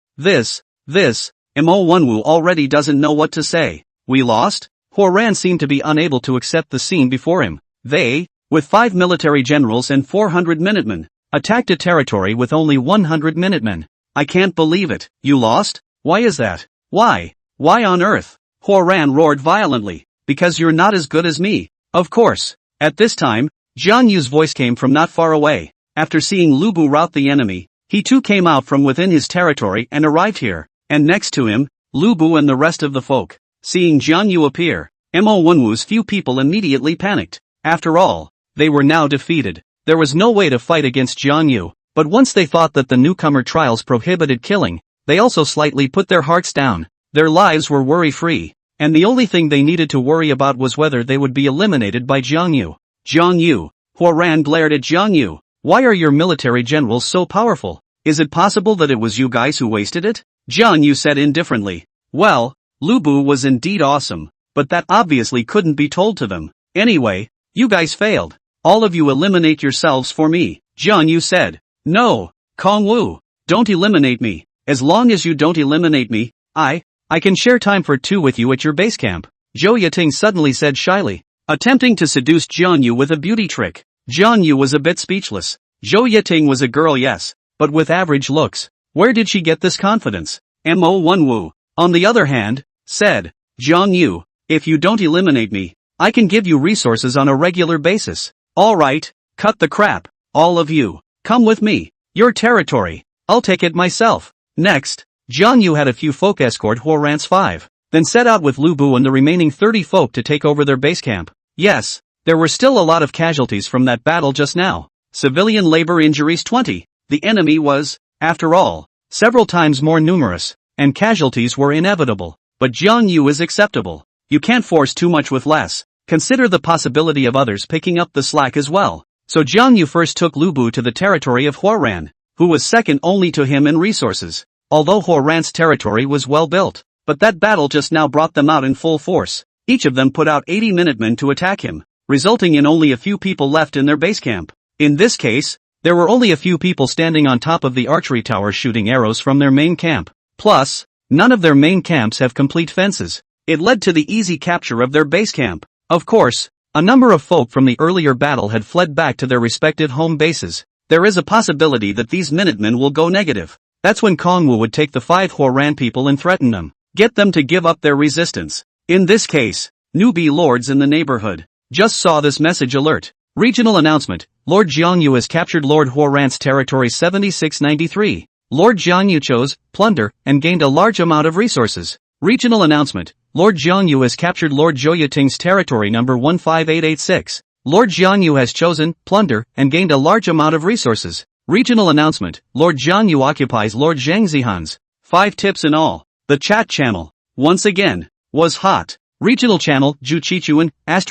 Mo Wenwu already doesn't know what to say. We lost? Huo Ran seemed to be unable to accept the scene before him. They, with 5 military generals and 400 Minutemen, attacked a territory with only 100 Minutemen. I can't believe it. You lost? Why is that? Why? Why on earth? Huo Ran roared violently. Because you're not as good as me. Of course. At this time, Jiang Yu's voice came from not far away. After seeing Lubu rout the enemy, he too came out from within his territory and arrived here. And next to him, Lubu and the rest of the folk. Seeing Jiang Yu appear, Mo Wenwu's few people immediately panicked. After all, they were now defeated. There was no way to fight against Jiang Yu. But once they thought that the newcomer trials prohibited killing, they also slightly put their hearts down. Their lives were worry-free, and the only thing they needed to worry about was whether they would be eliminated by Jiang Yu. Jiang Yu. Huo Ran glared at Jiang Yu. Why are your military generals so powerful? Is it possible that it was you guys who wasted it? Jiang Yu said indifferently. Well, Lubu was indeed awesome, but that obviously couldn't be told to them. Anyway, you guys failed. All of you eliminate yourselves for me, Jiang Yu said. No, Kong Wu, don't eliminate me. As long as you don't eliminate me, I can share time for 2 with you at your base camp. Zhou Yating suddenly said shyly, attempting to seduce Jiang Yu with a beauty trick. Jiang Yu was a bit speechless. Zhou Yating was a girl, yes, but with average looks. Where did she get this confidence? Mo Wenwu, on the other hand, said, Jiang Yu, if you don't eliminate me, I can give you resources on a regular basis. Alright, cut the crap, all of you. Come with me. Your territory. I'll take it myself. Next, Jiang Yu had a few folk escort Huo Ran's 5, then set out with Lubu and the remaining 30 folk to take over their base camp. Yes, there were still a lot of casualties from that battle just now. Civilian labor injuries 20. The enemy was, after all, several times more numerous, and casualties were inevitable. But Jiang Yu is acceptable. You can't force too much with less. Consider the possibility of others picking up the slack as well. So Jiang Yu first took Lubu to the territory of Huo Ran, who was second only to him in resources. although Huo Ran's territory was well built. But that battle just now brought them out in full force. Each of them put out 80 minutemen to attack him, resulting in only a few people left in their base camp. In this case, there were only a few people standing on top of the archery tower shooting arrows from their main camp. Plus, none of their main camps have complete fences. It led to the easy capture of their base camp. Of course, a number of folk from the earlier battle had fled back to their respective home bases. There is a possibility that these Minutemen will go negative. That's when Kongwu would take the 5 Huo Ran people and threaten them. Get them to give up their resistance. In this case, newbie lords in the neighborhood just saw this message alert. Regional announcement. Lord Jiang Yu has captured Lord Huo Ran's territory 7693. Lord Jiang Yu chose, plunder, and gained a large amount of resources. Regional announcement. Lord Jiang Yu has captured Lord Zhou Yating's territory number 15886. Lord Jiang Yu has chosen, plunder, and gained a large amount of resources. Regional announcement. Lord Jiang Yu occupies Lord Zhang Zihan's. 5 tips in all. The chat channel, once again, was hot. Regional channel, Zhu Qichuan, ********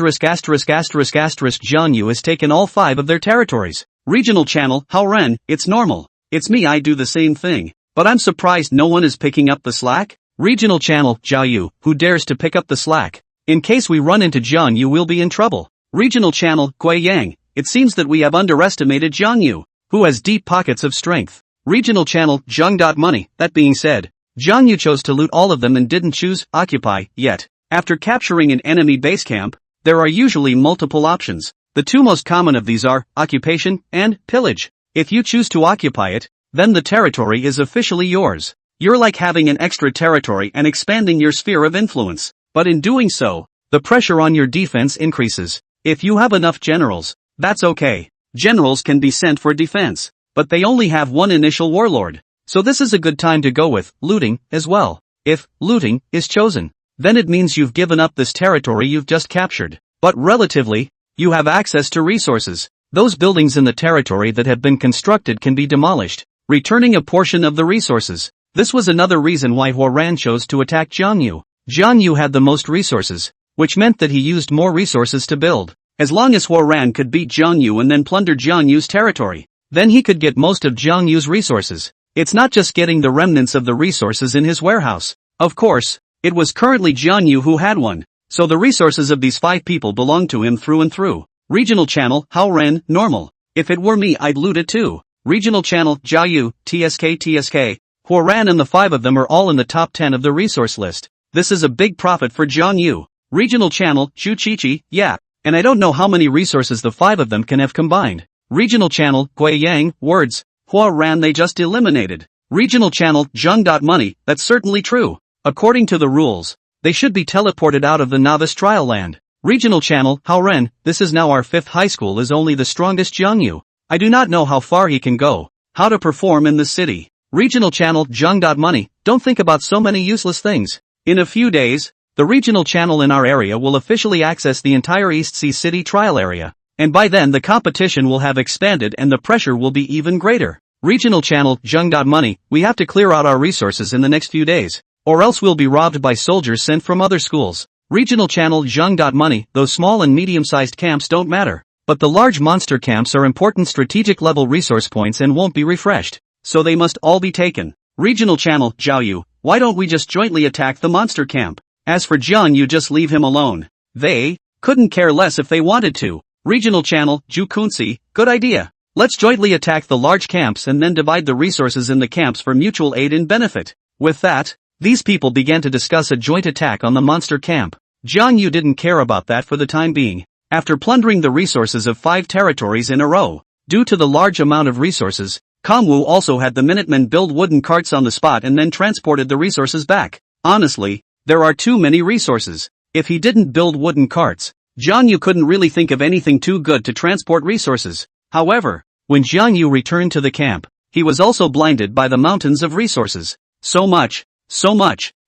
Jiang Yu has taken all 5 of their territories. Regional channel, Hao Ren, it's normal. It's me, I do the same thing. But I'm surprised no one is picking up the slack. Regional channel, Jiang Yu, who dares to pick up the slack? In case we run into Jiang Yu, we'll be in trouble. Regional channel, Gui Yang, it seems that we have underestimated Jiang Yu, who has deep pockets of strength. Regional channel, Zhang Money, that being said, Jiang Yu chose to loot all of them and didn't choose occupy yet. After capturing an enemy base camp, there are usually multiple options. The 2 most common of these are occupation and pillage. If you choose to occupy it, then the territory is officially yours. You're like having an extra territory and expanding your sphere of influence. But in doing so, the pressure on your defense increases. If you have enough generals, that's okay. Generals can be sent for defense, but they only have one initial warlord. So this is a good time to go with looting as well. If looting is chosen, then it means you've given up this territory you've just captured. But relatively, you have access to resources. Those buildings in the territory that have been constructed can be demolished, returning a portion of the resources. This was another reason why Huo Ran chose to attack Jiang Yu. Jiang Yu had the most resources, which meant that he used more resources to build. As long as Huo Ran could beat Jiang Yu and then plunder Jiang Yu's territory, then he could get most of Jiang Yu's resources. It's not just getting the remnants of the resources in his warehouse. Of course, it was currently Jiang Yu who had one, so the resources of these 5 people belonged to him through and through. Regional channel, Hao Ren, normal. If it were me, I'd loot it too. Regional channel, Jiang Yu, TSK. Huo Ran and the 5 of them are all in the top 10 of the resource list. This is a big profit for Jiang Yu. Regional channel, Zhu Qiqi, yeah. And I don't know how many resources the 5 of them can have combined. Regional channel, Gui Yang, words. Huo Ran they just eliminated. Regional channel, Zhang Money, that's certainly true. According to the rules, they should be teleported out of the novice trial land. Regional channel, Hao Ren, this is now our 5th high school is only the strongest Jiang Yu. I do not know how far he can go, how to perform in the city. Regional channel, Zhang Money, don't think about so many useless things. In a few days, the regional channel in our area will officially access the entire East Sea City trial area. And by then the competition will have expanded and the pressure will be even greater. Regional channel, Zhang Money, we have to clear out our resources in the next few days, or else we'll be robbed by soldiers sent from other schools. Regional channel, Zhang Money, those small and medium-sized camps don't matter. But the large monster camps are important strategic level resource points and won't be refreshed, so they must all be taken. Regional channel, Jiang Yu, why don't we just jointly attack the monster camp? As for Jiang Yu, just leave him alone. They couldn't care less if they wanted to. Regional channel, Zhu Kunci, good idea. Let's jointly attack the large camps and then divide the resources in the camps for mutual aid and benefit. With that, these people began to discuss a joint attack on the monster camp. Jiang Yu didn't care about that for the time being. After plundering the resources of 5 territories in a row, due to the large amount of resources, Kongwu also had the Minutemen build wooden carts on the spot and then transported the resources back. Honestly, there are too many resources. If he didn't build wooden carts, Jiang Yu couldn't really think of anything too good to transport resources. However, when Jiang Yu returned to the camp, he was also blinded by the mountains of resources. So much,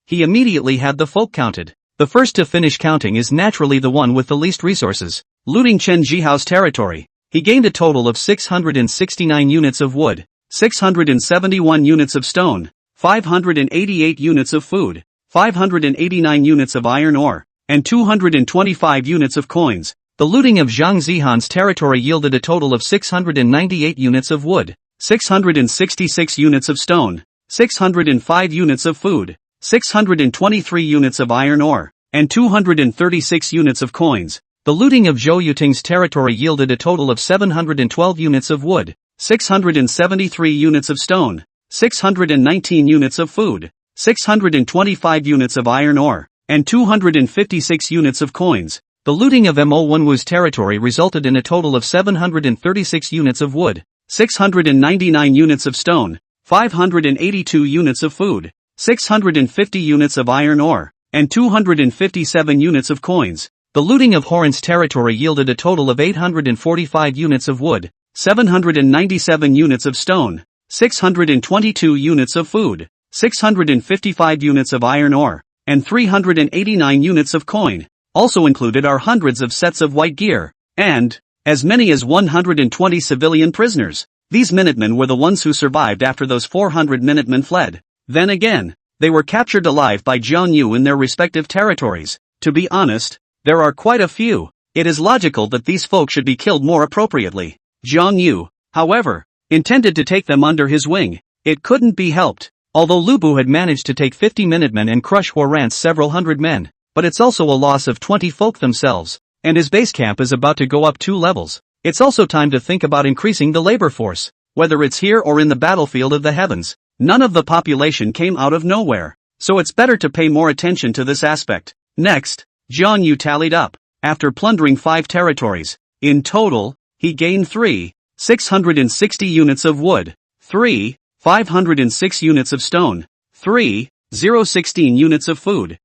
he immediately had the folk counted. The first to finish counting is naturally the one with the least resources. Looting Chen Jihao's territory, he gained a total of 669 units of wood, 671 units of stone, 588 units of food, 589 units of iron ore, and 225 units of coins. The looting of Zhang Zihan's territory yielded a total of 698 units of wood, 666 units of stone, 605 units of food, 623 units of iron ore, and 236 units of coins. The looting of Zhou Yuting's territory yielded a total of 712 units of wood, 673 units of stone, 619 units of food, 625 units of iron ore, and 256 units of coins. The looting of Mo Wenwu's territory resulted in a total of 736 units of wood, 699 units of stone, 582 units of food, 650 units of iron ore, and 257 units of coins. The looting of Horan's territory yielded a total of 845 units of wood, 797 units of stone, 622 units of food, 655 units of iron ore, and 389 units of coin. Also included are hundreds of sets of white gear, and as many as 120 civilian prisoners. These Minutemen were the ones who survived after those 400 Minutemen fled. Then again, they were captured alive by Jiang Yu in their respective territories. To be honest, there are quite a few. It is logical that these folk should be killed more appropriately. Jiang Yu, however, intended to take them under his wing. It couldn't be helped. Although Lubu had managed to take 50 Minutemen and crush Huoran's several hundred men, but it's also a loss of 20 folk themselves, and his base camp is about to go up 2 levels. It's also time to think about increasing the labor force, whether it's here or in the battlefield of the heavens. None of the population came out of nowhere, so it's better to pay more attention to this aspect. Next, Jiang Yu tallied up. After plundering 5 territories, in total, he gained 660 units of wood, 506 units of stone, 16 units of food,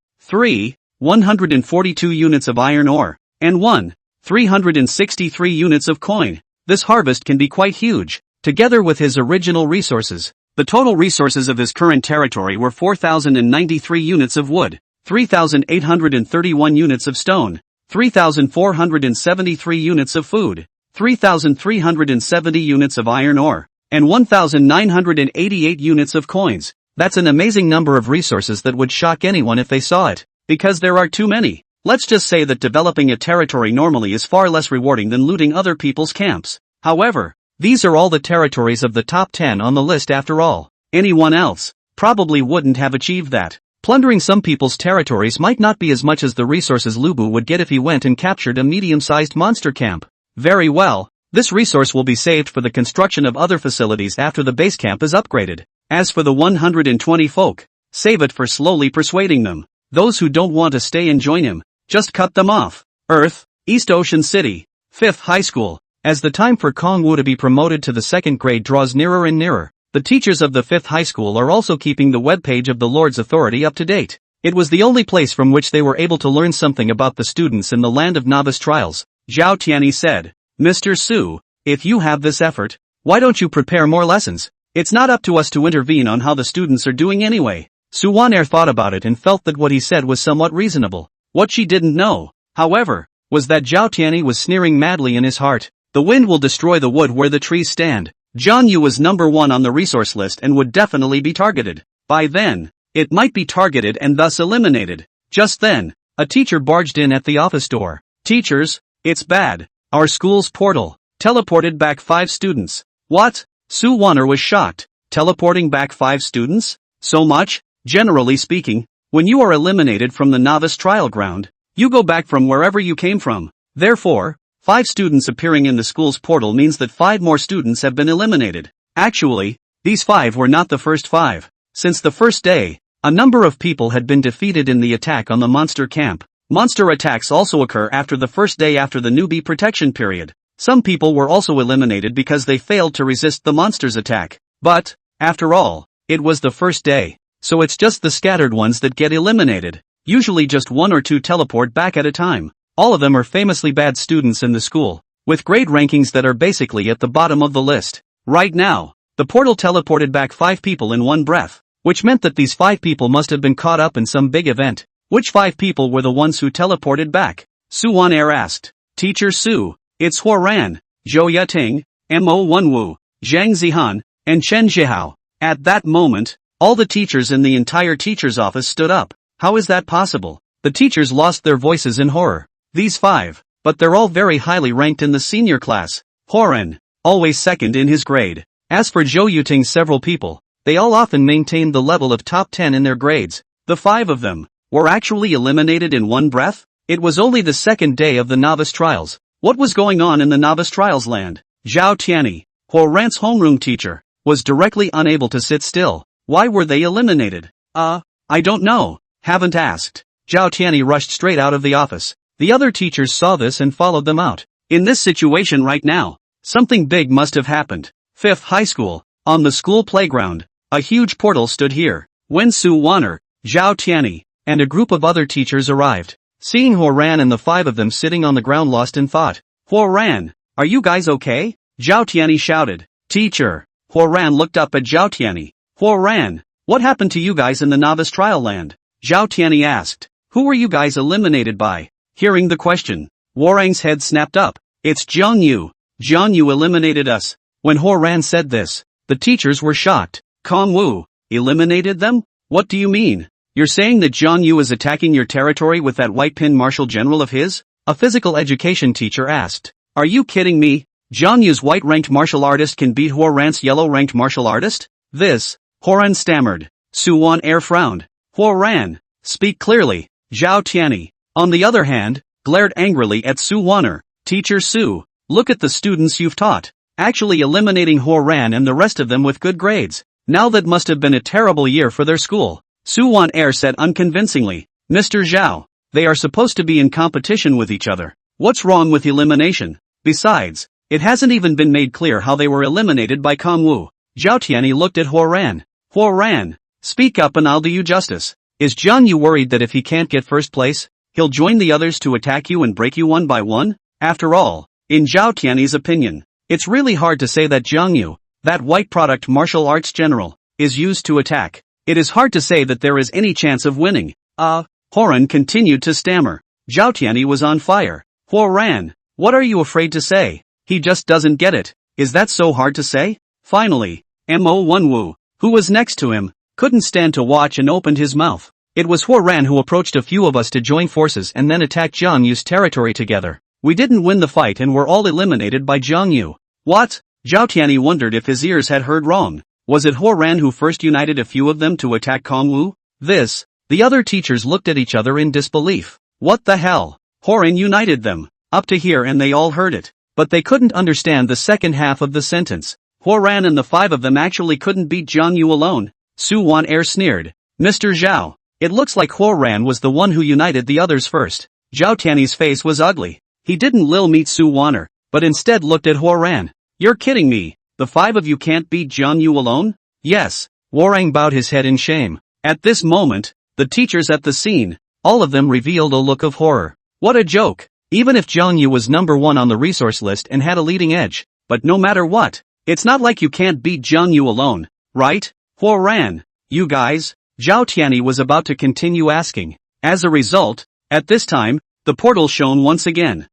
142 units of iron ore, and 363 units of coin. This harvest can be quite huge. Together with his original resources, the total resources of his current territory were 4,093 units of wood, 3,831 units of stone, 3,473 units of food, 3,370 units of iron ore, and 1,988 units of coins. That's an amazing number of resources that would shock anyone if they saw it, because there are too many. Let's just say that developing a territory normally is far less rewarding than looting other people's camps. However, these are all the territories of the top 10 on the list after all. Anyone else probably wouldn't have achieved that. Plundering some people's territories might not be as much as the resources Lubu would get if he went and captured a medium-sized monster camp. Very well, this resource will be saved for the construction of other facilities after the base camp is upgraded. As for the 120 folk, save it for slowly persuading them. Those who don't want to stay and join him, just cut them off. Earth, East Ocean City, 5th High School. As the time for Kong Wu to be promoted to the 2nd grade draws nearer and nearer, the teachers of the 5th High School are also keeping the webpage of the Lord's Authority up to date. It was the only place from which they were able to learn something about the students in the land of novice trials. Zhao Tianyi said, Mr. Su, if you have this effort, why don't you prepare more lessons? It's not up to us to intervene on how the students are doing anyway. Su Wanair thought about it and felt that what he said was somewhat reasonable. What she didn't know, however, was that Zhao Tianyi was sneering madly in his heart. The wind will destroy the wood where the trees stand. Jiang Yu was number 1 on the resource list and would definitely be targeted. By then, it might be targeted and thus eliminated. Just then, a teacher barged in at the office door. Teachers, it's bad. Our school's portal teleported back 5 students. What? Su Wanner was shocked. Teleporting back 5 students? So much? Generally speaking, when you are eliminated from the novice trial ground, you go back from wherever you came from. Therefore, 5 students appearing in the school's portal means that 5 more students have been eliminated. Actually, these 5 were not the first 5. Since the first day, a number of people had been defeated in the attack on the monster camp. Monster attacks also occur after the first day after the newbie protection period. Some people were also eliminated because they failed to resist the monster's attack. But, after all, it was the first day, so it's just the scattered ones that get eliminated. Usually just 1 or 2 teleport back at a time. All of them are famously bad students in the school, with grade rankings that are basically at the bottom of the list. Right now, the portal teleported back 5 people in one breath, which meant that these 5 people must have been caught up in some big event. Which 5 people were the ones who teleported back? Su Wanair asked. Teacher Su, it's Huoran, Zhou Yating, Mo Wenwu, Zhang Zihan, and Chen Zhihao. At that moment, all the teachers in the entire teacher's office stood up. How is that possible? The teachers lost their voices in horror. These 5, but they're all very highly ranked in the senior class. Horan, always second in his grade. As for Zhou Yuting's several people, they all often maintained the level of top 10 in their grades. The 5 of them were actually eliminated in one breath? It was only the second day of the novice trials. What was going on in the novice trials land? Zhao Tianyi, Huo Ran's homeroom teacher, was directly unable to sit still. Why were they eliminated? I don't know. Haven't asked. Zhao Tianyi rushed straight out of the office. The other teachers saw this and followed them out. In this situation right now, something big must have happened. 5th High School. On the school playground, a huge portal stood here. When Su Wan'er, Zhao Tianyi, and a group of other teachers arrived, seeing Huo Ran and the 5 of them sitting on the ground lost in thought. Huo Ran, are you guys okay? Zhao Tianyi shouted. Teacher. Huo Ran looked up at Zhao Tianyi. Huo Ran, what happened to you guys in the novice trial land? Zhao Tianyi asked. Who were you guys eliminated by? Hearing the question, Huorang's head snapped up. It's Jiang Yu. Jiang Yu eliminated us. When Huo Ran said this, the teachers were shocked. Kong Wu, eliminated them? What do you mean? You're saying that Jiang Yu is attacking your territory with that white pin martial general of his? A physical education teacher asked. Are you kidding me? Jiang Yu's white-ranked martial artist can beat Huo Ran's yellow-ranked martial artist? This, Huo Ran stammered. Su Wan'er frowned. Huo Ran, speak clearly. Zhao Tianyi, on the other hand, glared angrily at Su Wan'er. Teacher Su, look at the students you've taught, actually eliminating Huo Ran and the rest of them with good grades. Now that must have been a terrible year for their school. Su Wan'er said unconvincingly. Mr. Zhao, they are supposed to be in competition with each other. What's wrong with elimination? Besides, it hasn't even been made clear how they were eliminated by Kong Wu. Zhao Tianyi looked at Huo Ran. Huo Ran, speak up and I'll do you justice. Is Jiang Yu worried that if he can't get first place, he'll join the others to attack you and break you one by one? After all, in Zhao Tianyi's opinion, it's really hard to say that Jiang Yu, that white product martial arts general, is used to attack. It is hard to say that there is any chance of winning. Huo continued to stammer. Zhao Tianyi was on fire. Huo Ran, what are you afraid to say? He just doesn't get it. Is that so hard to say? Finally, Mo Wenwu, who was next to him, couldn't stand to watch and opened his mouth. It was Huo Ran who approached a few of us to join forces and then attack Jiang Yu's territory together. We didn't win the fight and were all eliminated by Jiang Yu. What? Zhao Tianyi wondered if his ears had heard wrong. Was it Huo Ran who first united a few of them to attack Kong Wu? The other teachers looked at each other in disbelief. What the hell? Huo Ran united them. Up to here and they all heard it. But they couldn't understand the second half of the sentence. Huo Ran and the 5 of them actually couldn't beat Jiang Yu alone. Su Wan'er sneered. Mr. Zhao, it looks like Huo Ran was the one who united the others first. Zhao Tianyi's face was ugly. He didn't meet Su Wan'er, but instead looked at Huo Ran. You're kidding me. The 5 of you can't beat Jiang Yu alone? Yes. Huo bowed his head in shame. At this moment, the teachers at the scene, all of them revealed a look of horror. What a joke. Even if Jiang Yu was number 1 on the resource list and had a leading edge, but no matter what, it's not like you can't beat Jiang Yu alone, right? Huo Ran, you guys? Zhao Tianyi was about to continue asking. As a result, at this time, the portal shone once again.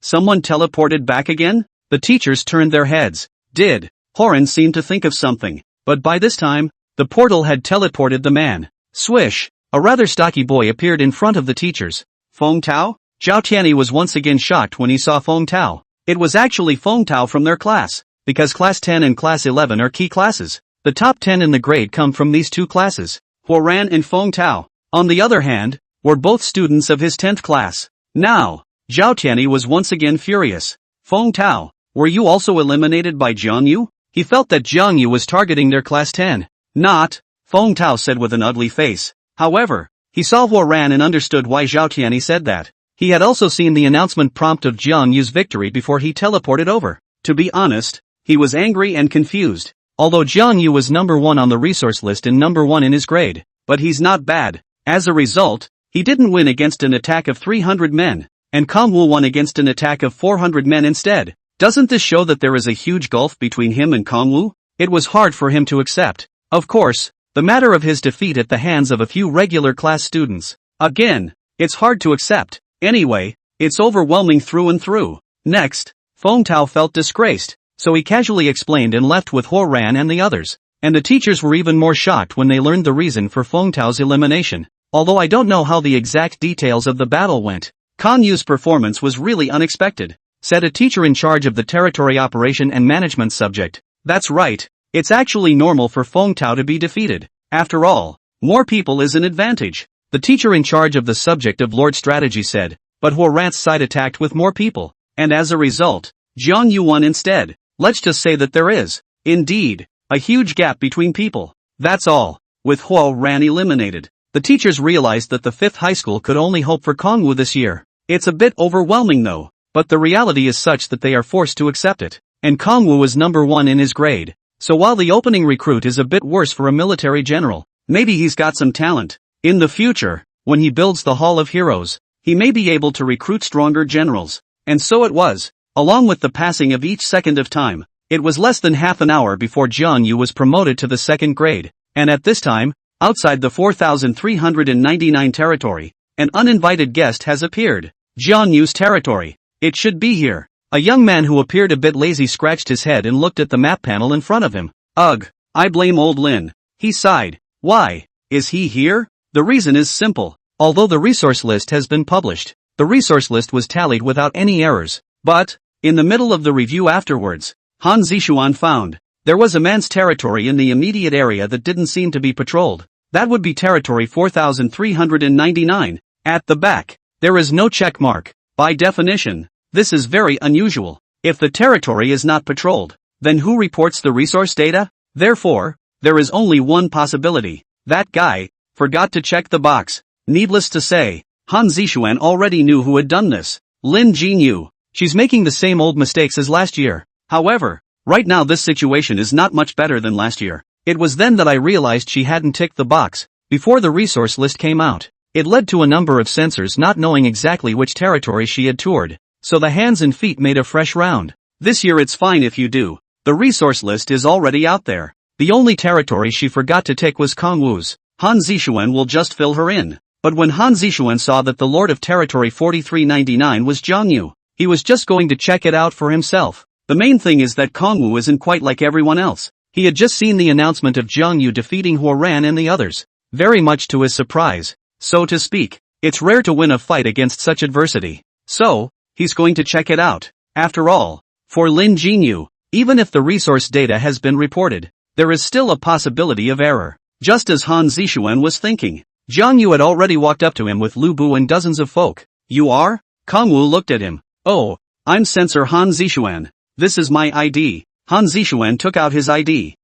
Someone teleported back again? The teachers turned their heads. Huo Ran seemed to think of something, but by this time, the portal had teleported the man. Swish, a rather stocky boy appeared in front of the teachers. Feng Tao? Zhao Tianyi was once again shocked when he saw Feng Tao. It was actually Feng Tao from their class, because class 10 and class 11 are key classes. The top 10 in the grade come from these two classes. Huo Ran and Feng Tao, on the other hand, were both students of his 10th class. Now, Zhao Tianyi was once again furious. Feng Tao, were you also eliminated by Jiang Yu? He felt that Jiang Yu was targeting their class 10. Not, Feng Tao said with an ugly face. However, he saw Huo Ran and understood why Zhao Tianyi said that. He had also seen the announcement prompt of Jiang Yu's victory before he teleported over. To be honest, he was angry and confused. Although Jiang Yu was number 1 on the resource list and number 1 in his grade, but he's not bad. As a result, he didn't win against an attack of 300 men, and Kong Wu won against an attack of 400 men instead. Doesn't this show that there is a huge gulf between him and Kong Wu? It was hard for him to accept. Of course, the matter of his defeat at the hands of a few regular class students. Again, it's hard to accept. Anyway, it's overwhelming through and through. Next, Feng Tao felt disgraced, so he casually explained and left with Huo Ran and the others. And the teachers were even more shocked when they learned the reason for Feng Tao's elimination. Although I don't know how the exact details of the battle went, Kong Yu's performance was really unexpected, said a teacher in charge of the territory operation and management subject. That's right, It's actually normal for Feng Tao to be defeated. After all, more people is an advantage. The teacher in charge of the subject of Lord Strategy said, but Huo Ran's side attacked with more people, and as a result, Jiang Yu won instead. Let's just say that there is, indeed, a huge gap between people. That's all. With Huo Ran eliminated, the teachers realized that the 5th high school could only hope for Kongwu this year. It's a bit overwhelming though, but the reality is such that they are forced to accept it. And Kongwu is number 1 in his grade. So while the opening recruit is a bit worse for a military general, maybe he's got some talent. In the future, when he builds the Hall of Heroes, he may be able to recruit stronger generals. And so it was. Along with the passing of each second of time, it was less than half an hour before Jiang Yu was promoted to the 2nd grade. And at this time, outside the 4,399 territory, an uninvited guest has appeared. Jiang Yu's territory. It should be here. A young man who appeared a bit lazy scratched his head and looked at the map panel in front of him. Ugh, I blame old Lin. He sighed. Why? Is he here? The reason is simple. Although the resource list has been published, the resource list was tallied without any errors. But, in the middle of the review afterwards, Han Zishuan found there was a man's territory in the immediate area that didn't seem to be patrolled. That would be territory 4,399. At the back, there is no check mark. By definition, this is very unusual. If the territory is not patrolled, then who reports the resource data? Therefore, there is only one possibility. That guy forgot to check the box. Needless to say, Han Zishuan already knew who had done this. Lin Yu. She's making the same old mistakes as last year. However, right now this situation is not much better than last year. It was then that I realized she hadn't ticked the box, before the resource list came out. It led to a number of censors not knowing exactly which territory she had toured, so the hands and feet made a fresh round. This year it's fine if you do. The resource list is already out there. The only territory she forgot to tick was Kongwu's. Han Zishuan will just fill her in. But when Han Zishuan saw that the Lord of Territory 4399 was Jiang Yu, he was just going to check it out for himself. The main thing is that Kongwu isn't quite like everyone else. He had just seen the announcement of Jiang Yu defeating Huo Ran and the others. Very much to his surprise, so to speak. It's rare to win a fight against such adversity. So, he's going to check it out. After all, for Lin Yu, even if the resource data has been reported, there is still a possibility of error. Just as Han Zishuan was thinking, Jiang Yu had already walked up to him with Lubu and dozens of folk. You are? Kongwu looked at him. Oh, I'm Censor Han Zishuan. This is my ID. Han Zishuan took out his ID.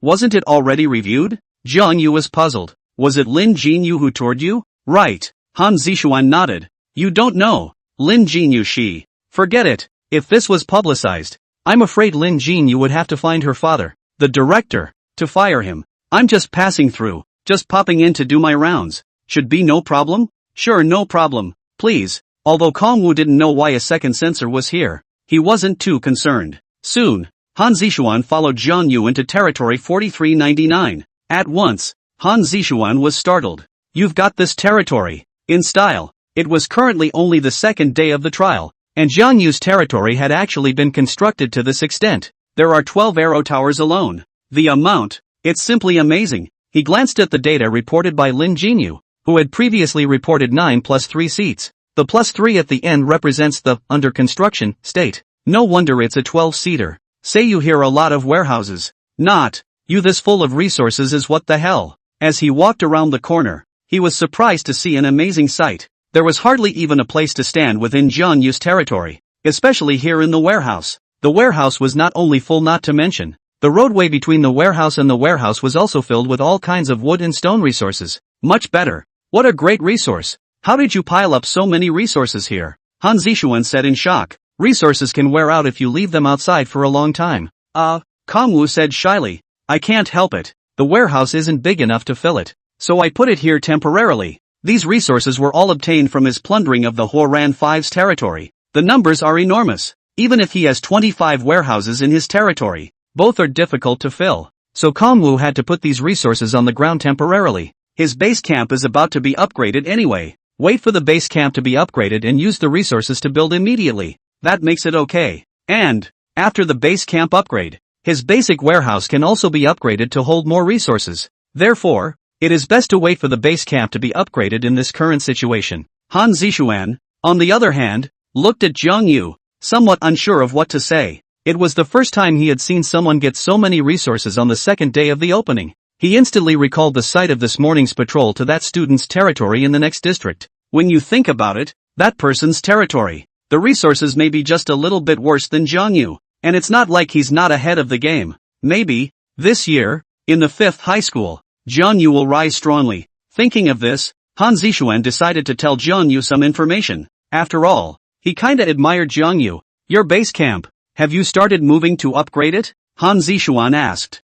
Wasn't it already reviewed? Jiang Yu was puzzled. Was it Lin Yu who toured you? Right. Han Zishuan nodded. You don't know. Lin Yu she. Forget it. If this was publicized, I'm afraid Lin Yu would have to find her father, the director, to fire him. I'm just passing through, just popping in to do my rounds. Should be no problem? Sure, no problem. Please. Although Kongwu didn't know why a second censor was here, he wasn't too concerned. Soon, Han Zishuan followed Jiang Yu into territory 4399. At once, Han Zishuan was startled. You've got this territory. In style. It was currently only the 2nd day of the trial, and Jiang Yu's territory had actually been constructed to this extent. There are 12 arrow towers alone. The amount, it's simply amazing. He glanced at the data reported by Lin Yu, who had previously reported 9 plus 3 seats. The plus 3 at the end represents the under construction state. No wonder it's a 12-seater. Say you hear a lot of warehouses. Not you, this full of resources is what the hell. As he walked around the corner, he was surprised to see an amazing sight. There was hardly even a place to stand within Jiang Yu's territory, especially here in the warehouse. The warehouse was not only full, not to mention, the roadway between the warehouse and the warehouse was also filled with all kinds of wood and stone resources. Much better. What a great resource. How did you pile up so many resources here? Han Zishuan said in shock. Resources can wear out if you leave them outside for a long time. Kongwu said shyly. I can't help it. The warehouse isn't big enough to fill it, so I put it here temporarily. These resources were all obtained from his plundering of the Huo Ran 5's territory. The numbers are enormous. Even if he has 25 warehouses in his territory, both are difficult to fill. So Kongwu had to put these resources on the ground temporarily. His base camp is about to be upgraded anyway. Wait for the base camp to be upgraded and use the resources to build immediately. That makes it okay. And, after the base camp upgrade, his basic warehouse can also be upgraded to hold more resources. Therefore, it is best to wait for the base camp to be upgraded in this current situation. Han Zishuan, on the other hand, looked at Jiang Yu, somewhat unsure of what to say. It was the first time he had seen someone get so many resources on the second day of the opening. He instantly recalled the site of this morning's patrol to that student's territory in the next district. When you think about it, that person's territory. The resources may be just a little bit worse than Jiang Yu, and it's not like he's not ahead of the game. Maybe, this year, in the 5th high school, Jiang Yu will rise strongly. Thinking of this, Han Zixuan decided to tell Jiang Yu some information. After all, he kinda admired Jiang Yu. Your base camp, have you started moving to upgrade it? Han Zixuan asked.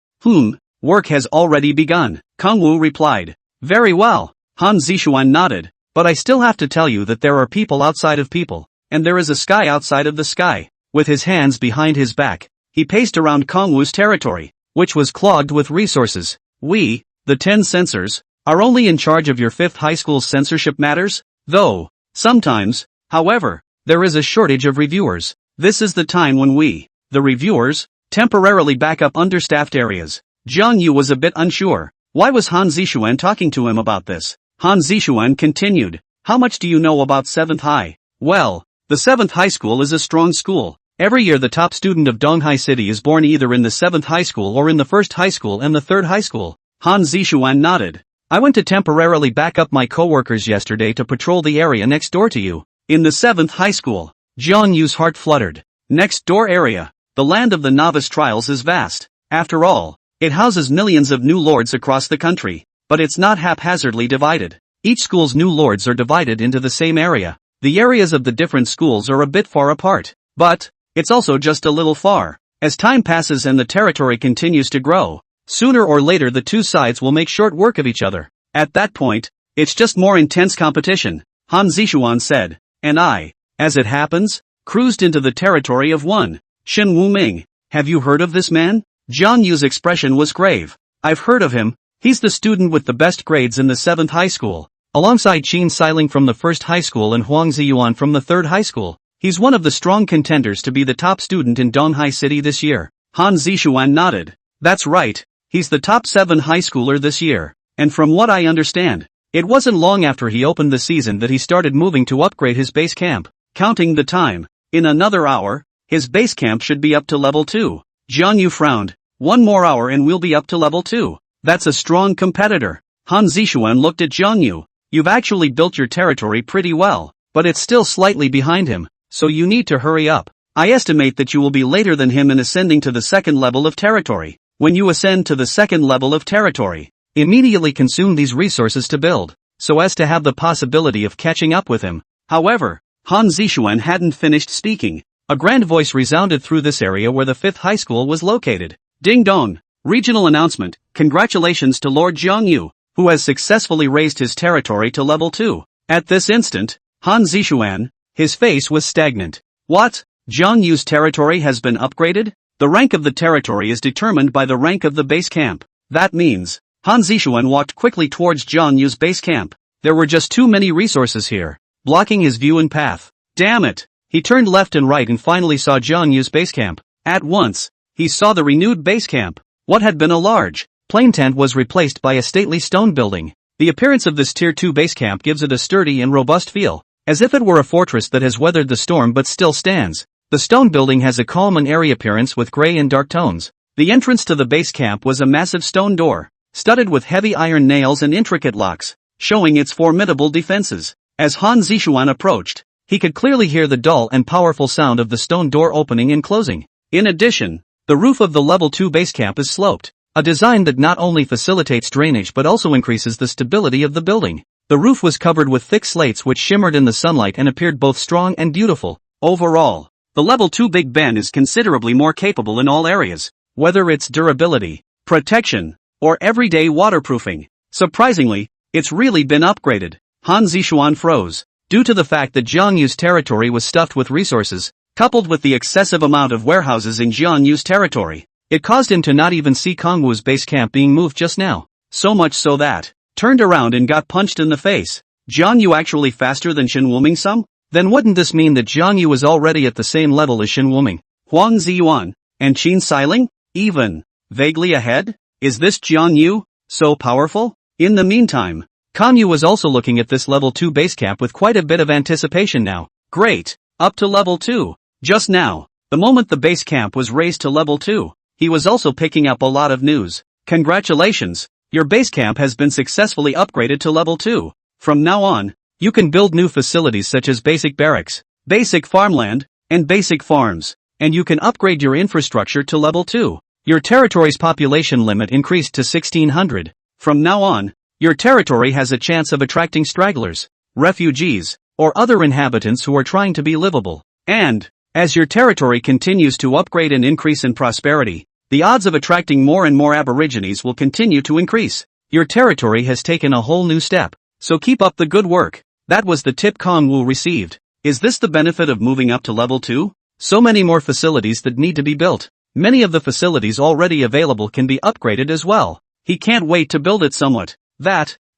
Work has already begun, Kang Wu replied. Very well, Han Zixuan nodded, but I still have to tell you that there are people outside of people, and there is a sky outside of the sky. With his hands behind his back, he paced around Kang Wu's territory, which was clogged with resources. We, the 10 censors, are only in charge of your 5th high school's censorship matters, though, sometimes, however, there is a shortage of reviewers. This is the time when we, the reviewers, temporarily back up understaffed areas. Jiang Yu was a bit unsure. Why was Han Zixuan talking to him about this? Han Zixuan continued. How much do you know about 7th high? Well, the 7th high school is a strong school. Every year the top student of Donghai City is born either in the 7th high school or in the 1st high school and the 3rd high school. Han Zixuan nodded. I went to temporarily back up my co-workers yesterday to patrol the area next door to you. In the 7th high school, Jiang Yu's heart fluttered. Next door area. The land of the novice trials is vast. After all, it houses millions of new lords across the country, but it's not haphazardly divided. Each school's new lords are divided into the same area. The areas of the different schools are a bit far apart, but it's also just a little far. As time passes and the territory continues to grow, sooner or later the two sides will make short work of each other. At that point, it's just more intense competition, Han Zixuan said, and I, as it happens, cruised into the territory of one, Shen Wuming. Have you heard of this man? Jiang Yu's expression was grave. I've heard of him. He's the student with the best grades in the 7th high school, alongside Qin Xiling from the 1st high school and Huang Ziyuan from the 3rd high school. He's one of the strong contenders to be the top student in Donghai City this year. Han Zixuan nodded. That's right, he's the top 7 high schooler this year, and from what I understand, it wasn't long after he opened the season that he started moving to upgrade his base camp. Counting the time, in another hour, his base camp should be up to level 2. Jiang Yu frowned. 1 more hour and we'll be up to level 2. That's a strong competitor. Han Zixuan looked at Jiang Yu. You've actually built your territory pretty well, but it's still slightly behind him, so you need to hurry up. I estimate that you will be later than him in ascending to the 2nd level of territory. When you ascend to the 2nd level of territory, immediately consume these resources to build, so as to have the possibility of catching up with him. However, Han Zixuan hadn't finished speaking. A grand voice resounded through this area where the 5th high school was located. Ding dong! Regional announcement. Congratulations to Lord Jiang Yu, who has successfully raised his territory to level 2. At this instant, Han Zixuan, his face was stagnant. What? Jiang Yu's territory has been upgraded? The rank of the territory is determined by the rank of the base camp. That means, Han Zixuan walked quickly towards Jiang Yu's base camp. There were just too many resources here, blocking his view and path. Damn it! He turned left and right and finally saw Jiang Yu's base camp. At once, he saw the renewed base camp. What had been a large, plain tent was replaced by a stately stone building. The appearance of this Tier 2 base camp gives it a sturdy and robust feel, as if it were a fortress that has weathered the storm but still stands. The stone building has a calm and airy appearance with gray and dark tones. The entrance to the base camp was a massive stone door, studded with heavy iron nails and intricate locks, showing its formidable defenses. As Han Zixuan approached, he could clearly hear the dull and powerful sound of the stone door opening and closing. In addition, the roof of the level 2 base camp is sloped, a design that not only facilitates drainage but also increases the stability of the building. The roof was covered with thick slates which shimmered in the sunlight and appeared both strong and beautiful. Overall, the level 2 Big Ben is considerably more capable in all areas, whether it's durability, protection, or everyday waterproofing. Surprisingly, it's really been upgraded. Han Zixuan froze. Due to the fact that Jiang Yu's territory was stuffed with resources, coupled with the excessive amount of warehouses in Jiang Yu's territory, it caused him to not even see Kang Wu's base camp being moved just now. So much so that, turned around and got punched in the face. Jiang Yu actually faster than Shen Wuming some? Then wouldn't this mean that Jiang Yu is already at the same level as Shen Wuming, Huang Ziyuan, and Qin Xiling? Even vaguely ahead? Is this Jiang Yu so powerful? In the meantime, Kang Yu was also looking at this level 2 base camp with quite a bit of anticipation now. Great, up to level 2. Just now, The moment the base camp was raised to level 2, he was also picking up a lot of news. Congratulations! Your base camp has been successfully upgraded to level 2. From now on, you can build new facilities such as basic barracks, basic farmland, and basic farms, and you can upgrade your infrastructure to level 2. Your territory's population limit increased to 1600. From now on, your territory has a chance of attracting stragglers, refugees, or other inhabitants who are trying to be livable. And, as your territory continues to upgrade and increase in prosperity, the odds of attracting more and more aborigines will continue to increase. Your territory has taken a whole new step, so keep up the good work. That was the tip Kong Wu received. Is this the benefit of moving up to level 2? So many more facilities that need to be built. Many of the facilities already available can be upgraded as well. He can't wait to build it somewhat.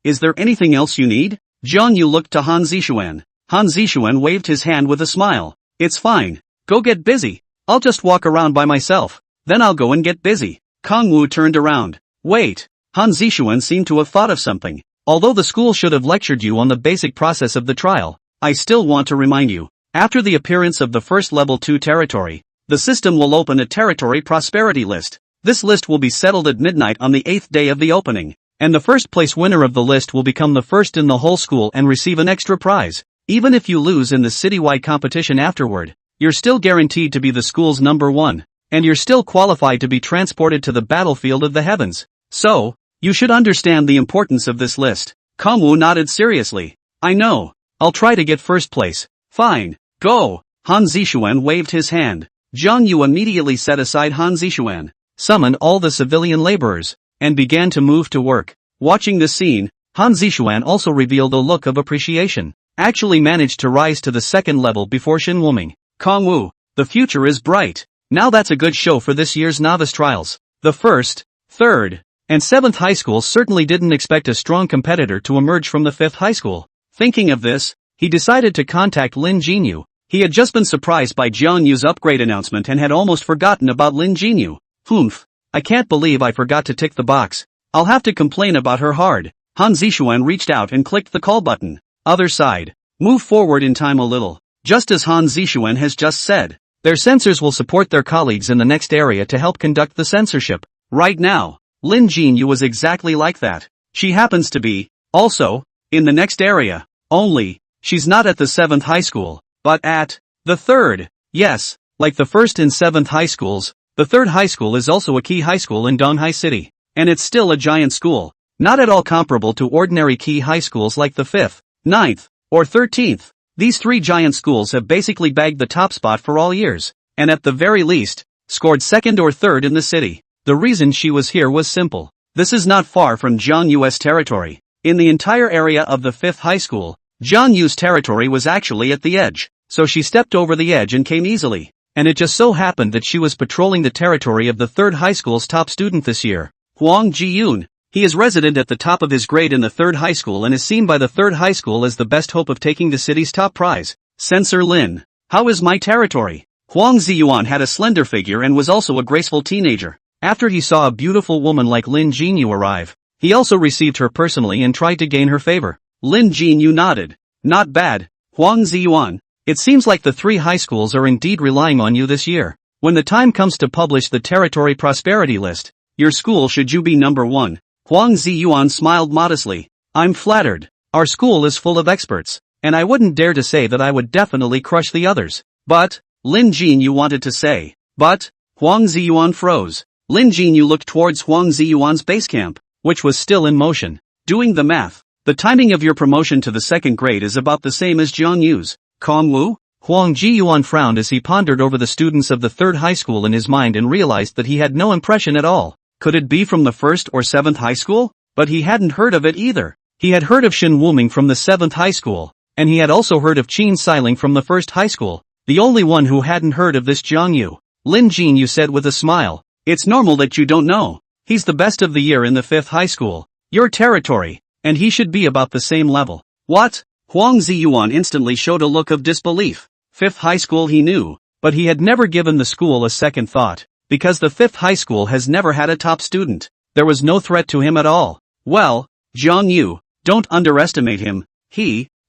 Is there anything else you need? Jiang Yu looked to Han Zixuan. Han Zixuan waved his hand with a smile. It's fine. Go get busy. I'll just walk around by myself. Then I'll go and get busy. Kong Wu turned around. Wait. Han Zixuan seemed to have thought of something. Although the school should have lectured you on the basic process of the trial, I still want to remind you. After the appearance of the first level 2 territory, the system will open a territory prosperity list. This list will be settled at midnight on the 8th day of the opening, and the first place winner of the list will become the first in the whole school and receive an extra prize. Even if you lose in the citywide competition afterward, you're still guaranteed to be the school's number 1, and you're still qualified to be transported to the battlefield of the heavens. So, you should understand the importance of this list. Kong Wu nodded seriously. I know. I'll try to get first place. Fine. Go. Han Zixuan waved his hand. Zhang Yu immediately set aside Han Zixuan, summoned all the civilian laborers, and began to move to work. Watching this scene, Han Zixuan also revealed a look of appreciation. Actually managed to rise to the second level before Xin Wuming. Kong Wu, the future is bright. Now that's a good show for this year's novice trials. The first, third, and 7th high schools certainly didn't expect a strong competitor to emerge from the 5th high school. Thinking of this, he decided to contact Lin Jinyu. He had just been surprised by Jiang Yu's upgrade announcement and had almost forgotten about Lin Jinyu. Humph. I can't believe I forgot to tick the box. I'll have to complain about her hard. Han Zixuan reached out and clicked the call button. Other side. Move forward in time a little. Just as Han Zixuan has just said, their censors will support their colleagues in the next area to help conduct the censorship. Right now, Lin Jinyu was exactly like that. She happens to be, also, in the next area. Only, she's not at the 7th high school, but at the 3rd. Yes, like the 1st and 7th high schools, the 3rd high school is also a key high school in Donghai City. And it's still a giant school. Not at all comparable to ordinary key high schools like the 5th, 9th, or 13th. These 3 giant schools have basically bagged the top spot for all years, and at the very least, scored 2nd or 3rd in the city. The reason she was here was simple. This is not far from Jiang Yu's territory. In the entire area of the 5th high school, Jiang Yu's territory was actually at the edge, so she stepped over the edge and came easily. And it just so happened that she was patrolling the territory of the 3rd high school's top student this year, Huang Jiyun. He is resident at the top of his grade in the 3rd high school and is seen by the 3rd high school as the best hope of taking the city's top prize. Censor Lin. How is my territory? Huang Ziyuan had a slender figure and was also a graceful teenager. After he saw a beautiful woman like Lin Jinyu arrive, he also received her personally and tried to gain her favor. Lin Jinyu nodded. Not bad, Huang Ziyuan. It seems like the 3 high schools are indeed relying on you this year. When the time comes to publish the territory prosperity list, your school should you be number 1. Huang Ziyuan smiled modestly. I'm flattered. Our school is full of experts, and I wouldn't dare to say that I would definitely crush the others. But, Lin Jinyu wanted to say. But, Huang Ziyuan froze. Lin Jinyu looked towards Huang Ziyuan's base camp, which was still in motion. Doing the math, the timing of your promotion to the 2nd grade is about the same as Jiang Yu's. Kong Wu? Huang Jiyuan frowned as he pondered over the students of the 3rd high school in his mind and realized that he had no impression at all. Could it be from the 1st or 7th high school? But he hadn't heard of it either. He had heard of Xin Wuming from the 7th high school, and he had also heard of Qin Xiling from the 1st high school. The only one who hadn't heard of this Jiang Yu. Lin Jinyu said with a smile. It's normal that you don't know. He's the best of the year in the 5th high school. Your territory, and he should be about the same level. What? Huang Ziyuan instantly showed a look of disbelief. 5th high school he knew, but he had never given the school a second thought. Because the 5th high school has never had a top student, there was no threat to him at all. Well, Jiang Yu, don't underestimate him,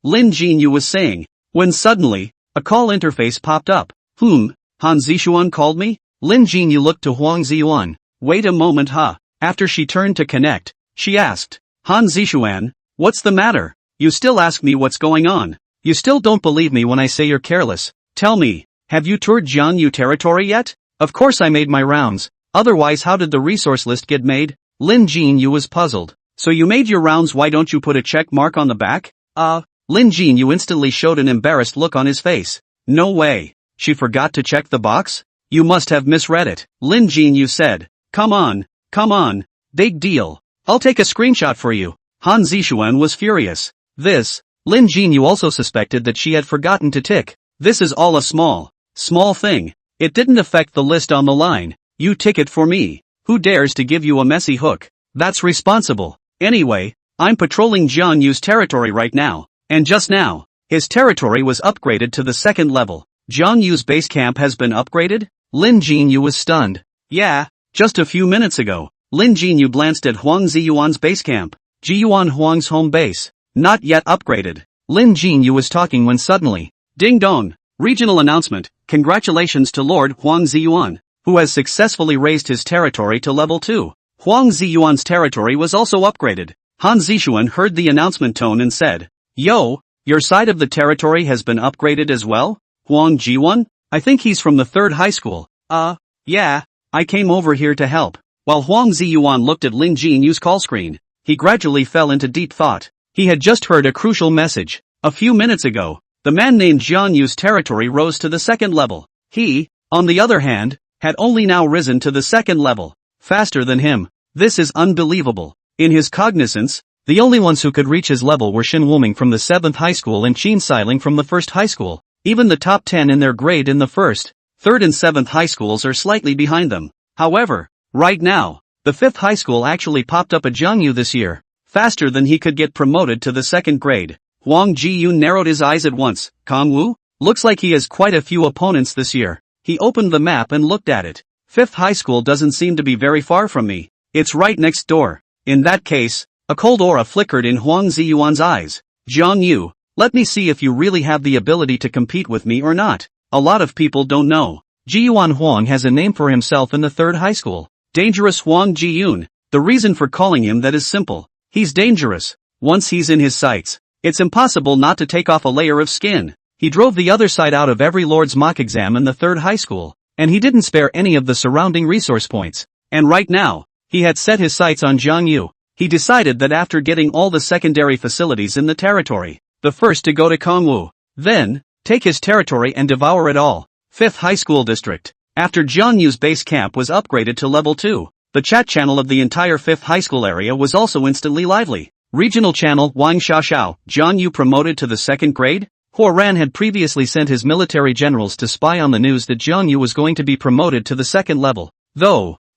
Lin Jinyu was saying, when suddenly, a call interface popped up. Han Zixuan called me? Lin Jingyu looked to Huang Ziyuan. Wait a moment, huh? After she turned to connect, she asked, Han Zixuan, what's the matter? You still ask me what's going on. You still don't believe me when I say you're careless. Tell me, have you toured Jiang Yu territory yet? Of course I made my rounds. Otherwise how did the resource list get made? Lin Jingyu was puzzled. So you made your rounds, why don't you put a check mark on the back? Lin Jingyu instantly showed an embarrassed look on his face. No way. She forgot to check the box? You must have misread it. Lin Jingyu said. Come on. Big deal. I'll take a screenshot for you. Han Zixuan was furious. Lin Jingyu also suspected that she had forgotten to tick. This is all a small thing. It didn't affect the list on the line. You tick it for me. Who dares to give you a messy hook? That's responsible. Anyway, I'm patrolling Jiang Yu's territory right now. And just now, his territory was upgraded to the 2nd level. Jiang Yu's base camp has been upgraded? Lin Jingyu was stunned. Yeah, just a few minutes ago. Lin Jingyu glanced at Huang Ziyuan's base camp. Jiyuan Huang's home base. Not yet upgraded. Lin Jingyu was talking when suddenly, ding dong, regional announcement, congratulations to Lord Huang Ziyuan, who has successfully raised his territory to level 2. Huang Ziyuan's territory was also upgraded. Han Zixuan heard the announcement tone and said, Yo, your side of the territory has been upgraded as well? Huang Jiwan? I think he's from the 3rd high school. Yeah, I came over here to help. While Huang Ziyuan looked at Lin Jingyu's call screen, he gradually fell into deep thought. He had just heard a crucial message. A few minutes ago, the man named Jiang Yu's territory rose to the 2nd level. He, on the other hand, had only now risen to the 2nd level. Faster than him. This is unbelievable. In his cognizance, the only ones who could reach his level were Shin Wuming from the 7th high school and Qin Xiling from the 1st high school. Even the top 10 in their grade in the 1st, 3rd and 7th high schools are slightly behind them. However, right now, the 5th high school actually popped up a Jiang Yu this year. Faster than he could get promoted to the 2nd grade. Huang Jiyu narrowed his eyes at once. Kongwu? Looks like he has quite a few opponents this year. He opened the map and looked at it. 5th high school doesn't seem to be very far from me. It's right next door. In that case, a cold aura flickered in Huang Ziyuan's eyes. Jiang Yu, let me see if you really have the ability to compete with me or not. A lot of people don't know. Jiyuan Huang has a name for himself in the 3rd high school. Dangerous Huang Jiyun. The reason for calling him that is simple. He's dangerous. Once he's in his sights, it's impossible not to take off a layer of skin. He drove the other side out of every Lord's mock exam in the 3rd high school, and he didn't spare any of the surrounding resource points. And right now, he had set his sights on Jiang Yu. He decided that after getting all the secondary facilities in the territory, the first to go to Kongwu, then, take his territory and devour it all. 5th high school district. After Jiang Yu's base camp was upgraded to level 2, the chat channel of the entire 5th high school area was also instantly lively. Regional channel Wang Xiaoxiao, Jiang Yu promoted to the 2nd grade? Huo Ran had previously sent his military generals to spy on the news that Jiang Yu was going to be promoted to the 2nd level.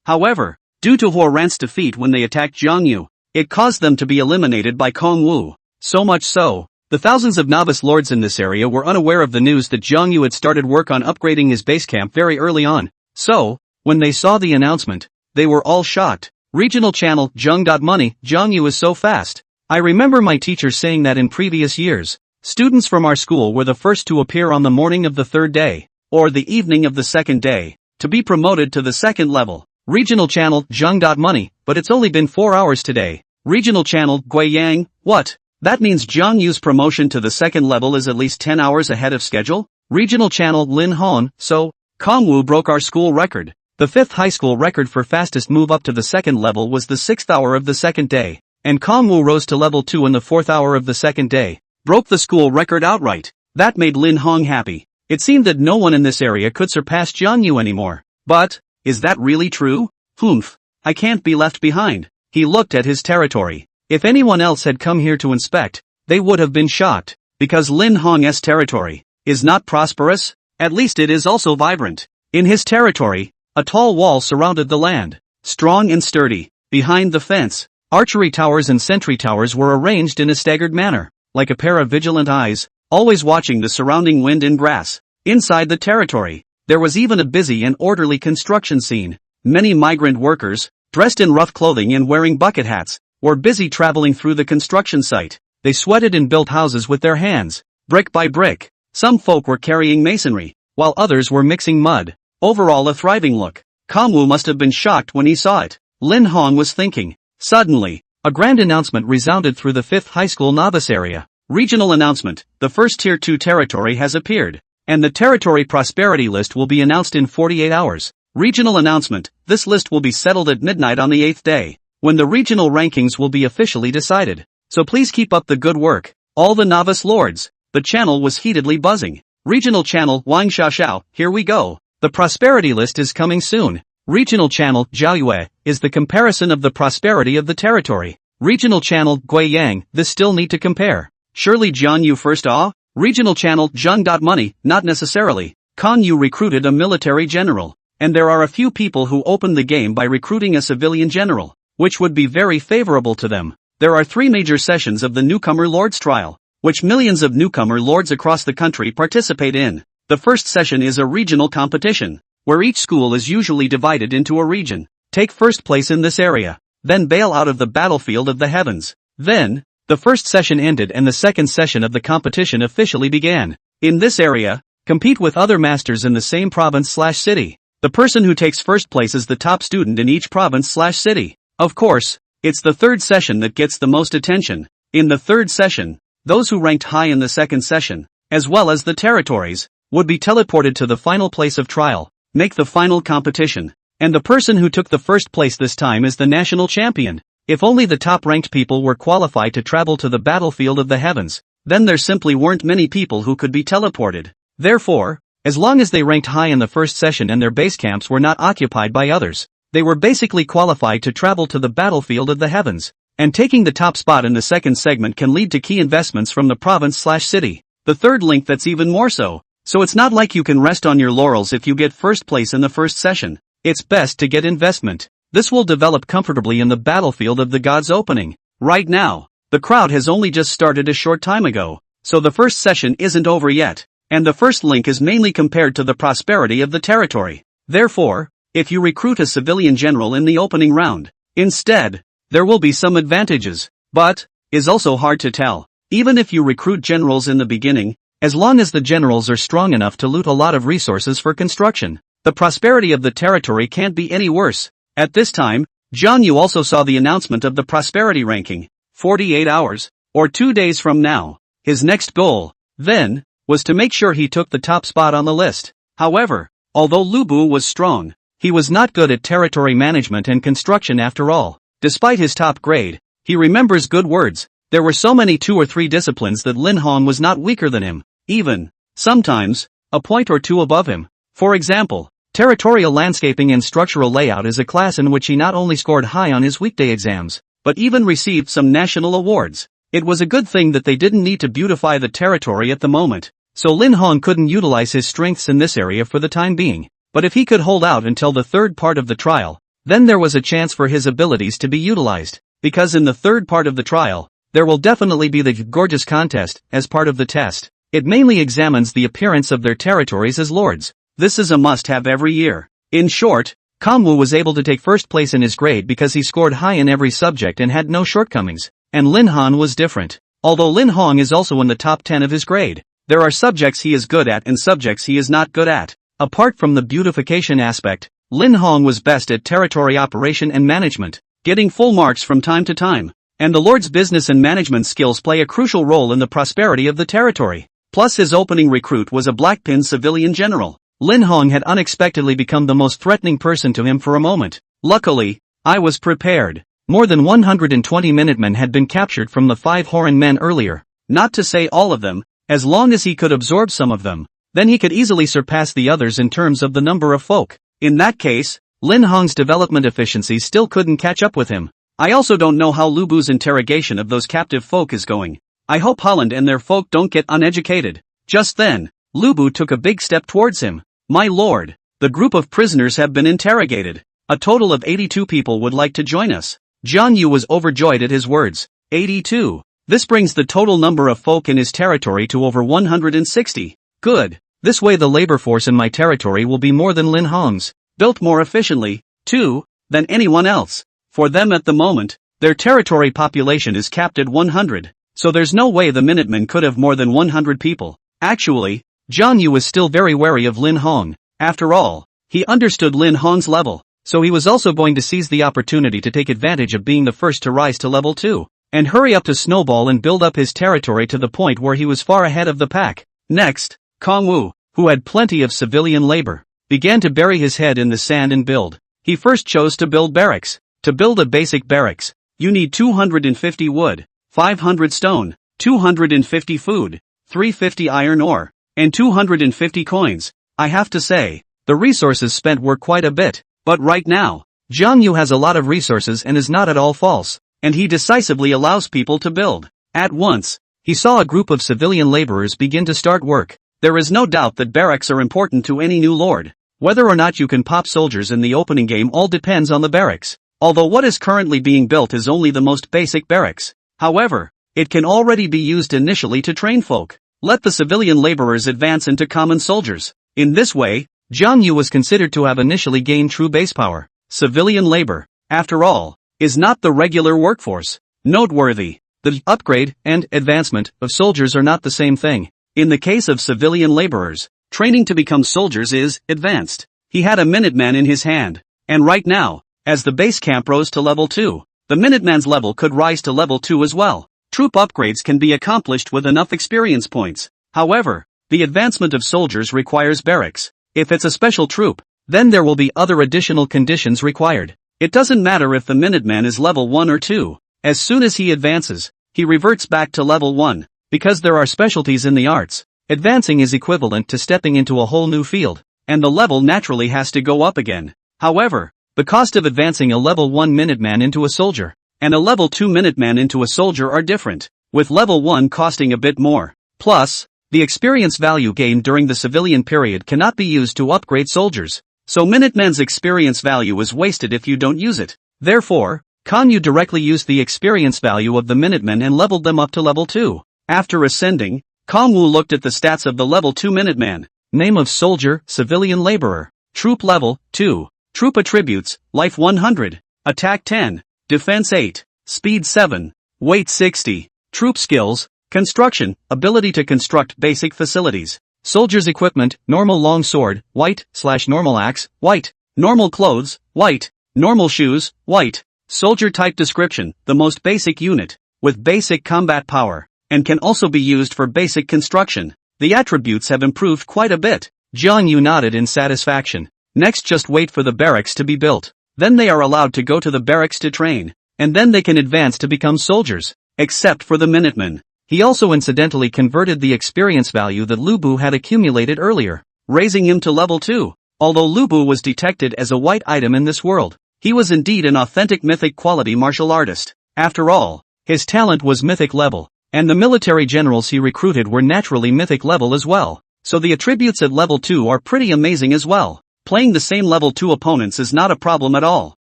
However, due to Huo Ran's defeat when they attacked Jiang Yu, it caused them to be eliminated by Kongwu. So much so, the thousands of novice lords in this area were unaware of the news that Jiang Yu had started work on upgrading his base camp very early on. So, when they saw the announcement, they were all shocked. Regional channel Zheng.money, Jiang Yu is so fast. I remember my teacher saying that in previous years, students from our school were the first to appear on the morning of the 3rd day, or the evening of the 2nd day, to be promoted to the 2nd level. Regional channel Zheng.money, but it's only been 4 hours today. Regional channel Guiyang, what? That means Jiang Yu's promotion to the 2nd level is at least 10 hours ahead of schedule? Regional channel Lin Hon, so, Kongwu broke our school record. The 5th high school record for fastest move up to the 2nd level was the 6th hour of the 2nd day, and Kongwu rose to level 2 in the 4th hour of the 2nd day. Broke the school record outright. That made Lin Hong happy. It seemed that no one in this area could surpass Jiang Yu anymore. But, is that really true? Humph. I can't be left behind. He looked at his territory. If anyone else had come here to inspect, they would have been shocked, because Lin Hong's territory is not prosperous, at least it is also vibrant. In his territory, a tall wall surrounded the land, strong and sturdy. Behind the fence, archery towers and sentry towers were arranged in a staggered manner, like a pair of vigilant eyes, always watching the surrounding wind and grass. Inside the territory, there was even a busy and orderly construction scene. Many migrant workers, dressed in rough clothing and wearing bucket hats, were busy traveling through the construction site. They sweated and built houses with their hands, brick by brick. Some folk were carrying masonry, while others were mixing mud. Overall a thriving look. Kangwu must have been shocked when he saw it. Lin Hong was thinking. Suddenly, a grand announcement resounded through the 5th high school novice area. Regional announcement, the first Tier 2 territory has appeared. And the territory prosperity list will be announced in 48 hours. Regional announcement, this list will be settled at midnight on the 8th day, when the regional rankings will be officially decided. So please keep up the good work, all the novice lords. The channel was heatedly buzzing. Regional channel Wang Xiaoxiao, here we go. The prosperity list is coming soon. Regional channel Jiao Yue is the comparison of the prosperity of the territory. Regional channel Gui Yang, this still need to compare. Surely Jiang Yu first Regional channel Zheng. Money, not necessarily. Guan Yu recruited a military general. And there are a few people who opened the game by recruiting a civilian general, which would be very favorable to them. There are 3 major sessions of the Newcomer Lords trial, which millions of newcomer lords across the country participate in. The first session is a regional competition, where each school is usually divided into a region. Take first place in this area, then bail out of the battlefield of the heavens. Then, the first session ended and the second session of the competition officially began. In this area, compete with other masters in the same province/city. The person who takes first place is the top student in each province/city. Of course, it's the third session that gets the most attention. In the third session, those who ranked high in the second session, as well as the territories, would be teleported to the final place of trial, make the final competition. And the person who took the first place this time is the national champion. If only the top-ranked people were qualified to travel to the battlefield of the heavens, then there simply weren't many people who could be teleported. Therefore, as long as they ranked high in the first session and their base camps were not occupied by others, they were basically qualified to travel to the battlefield of the heavens. And taking the top spot in the second segment can lead to key investments from the province/city. The third link that's even more so. So it's not like you can rest on your laurels if you get first place in the first session. It's best to get investment. This will develop comfortably in the battlefield of the gods opening. Right now, the crowd has only just started a short time ago, so the first session isn't over yet, and the first link is mainly compared to the prosperity of the territory. Therefore, if you recruit a civilian general in the opening round, instead, there will be some advantages, but, is also hard to tell. Even if you recruit generals in the beginning, as long as the generals are strong enough to loot a lot of resources for construction, the prosperity of the territory can't be any worse. At this time, Jiang Yu also saw the announcement of the prosperity ranking. 48 hours, or 2 days from now. His next goal, then, was to make sure he took the top spot on the list. However, although Lubu was strong, he was not good at territory management and construction after all. Despite his top grade, he remembers good words. There were so many 2 or 3 disciplines that Lin Hong was not weaker than him, even, sometimes, a point or 2 above him. For example, territorial landscaping and structural layout is a class in which he not only scored high on his weekday exams, but even received some national awards. It was a good thing that they didn't need to beautify the territory at the moment, so Lin Hong couldn't utilize his strengths in this area for the time being. But if he could hold out until the third part of the trial, then there was a chance for his abilities to be utilized, because in the third part of the trial, there will definitely be the gorgeous contest as part of the test. It mainly examines the appearance of their territories as lords. This is a must-have every year. In short, Kangwu was able to take first place in his grade because he scored high in every subject and had no shortcomings. And Lin Han was different. Although Lin Hong is also in the top 10 of his grade, there are subjects he is good at and subjects he is not good at. Apart from the beautification aspect, Lin Hong was best at territory operation and management, getting full marks from time to time. And the Lord's business and management skills play a crucial role in the prosperity of the territory. Plus his opening recruit was a blackpin civilian general. Lin Hong had unexpectedly become the most threatening person to him for a moment. Luckily, I was prepared. More than 120 Minutemen had been captured from the 5 Horan men earlier. Not to say all of them, as long as he could absorb some of them, then he could easily surpass the others in terms of the number of folk. In that case, Lin Hong's development efficiency still couldn't catch up with him. I also don't know how Lubu's interrogation of those captive folk is going. I hope Holland and their folk don't get uneducated. Just then, Lubu took a big step towards him. My lord, the group of prisoners have been interrogated. A total of 82 people would like to join us. Jiang Yu was overjoyed at his words. 82. This brings the total number of folk in his territory to over 160. Good. This way the labor force in my territory will be more than Lin Hong's, built more efficiently, too, than anyone else. For them at the moment, their territory population is capped at 100, so there's no way the Minutemen could have more than 100 people. Actually, Jiang Yu was still very wary of Lin Hong. After all, He understood Lin Hong's level, so he was also going to seize the opportunity to take advantage of being the first to rise to level 2, and hurry up to snowball and build up his territory to the point where he was far ahead of the pack. Next, Kong Wu, who had plenty of civilian labor, began to bury his head in the sand and build. He first chose to build barracks. To build a basic barracks, you need 250 wood, 500 stone, 250 food, 350 iron ore, and 250 coins. I have to say, the resources spent were quite a bit, but right now, Jiang Yu has a lot of resources and is not at all false, and he decisively allows people to build. At once, he saw a group of civilian laborers begin to start work. There is no doubt that barracks are important to any new lord. Whether or not you can pop soldiers in the opening game all depends on the barracks. Although what is currently being built is only the most basic barracks. However, it can already be used initially to train folk. Let the civilian laborers advance into common soldiers. In this way, Jiang Yu was considered to have initially gained true base power. Civilian labor, after all, is not the regular workforce. Noteworthy, the upgrade and advancement of soldiers are not the same thing. In the case of civilian laborers, training to become soldiers is advanced. He had a Minuteman in his hand, and right now, as the base camp rose to level 2, the Minuteman's level could rise to level 2 as well. Troop upgrades can be accomplished with enough experience points. However, the advancement of soldiers requires barracks. If it's a special troop, then there will be other additional conditions required. It doesn't matter if the Minuteman is level 1 or 2. As soon as he advances, he reverts back to level 1. Because there are specialties in the arts, advancing is equivalent to stepping into a whole new field, and the level naturally has to go up again. However, the cost of advancing a level 1 Minuteman into a soldier, and a level 2 Minuteman into a soldier are different, with level 1 costing a bit more. Plus, the experience value gained during the civilian period cannot be used to upgrade soldiers, so Minuteman's experience value is wasted if you don't use it. Therefore, Guan Yu directly used the experience value of the Minutemen and leveled them up to level 2. After ascending, Kong Wu looked at the stats of the level 2 Minuteman. Name of soldier, civilian laborer. Troop level, 2. Troop attributes, life 100, attack 10, defense 8, speed 7, weight 60. Troop skills, construction, ability to construct basic facilities. Soldier's equipment, normal long sword, white/normal axe, white. Normal clothes, white. Normal shoes, white. Soldier type description, the most basic unit, with basic combat power, and can also be used for basic construction. The attributes have improved quite a bit. Jiang Yu nodded in satisfaction. Next, just wait for the barracks to be built. Then they are allowed to go to the barracks to train, and then they can advance to become soldiers, except for the Minutemen. He also incidentally converted the experience value that Lubu had accumulated earlier, raising him to level 2. Although Lubu was detected as a white item in this world, he was indeed an authentic mythic quality martial artist. After all, his talent was mythic level, and the military generals he recruited were naturally mythic level as well, so the attributes at level 2 are pretty amazing as well. Playing the same level 2 opponents is not a problem at all.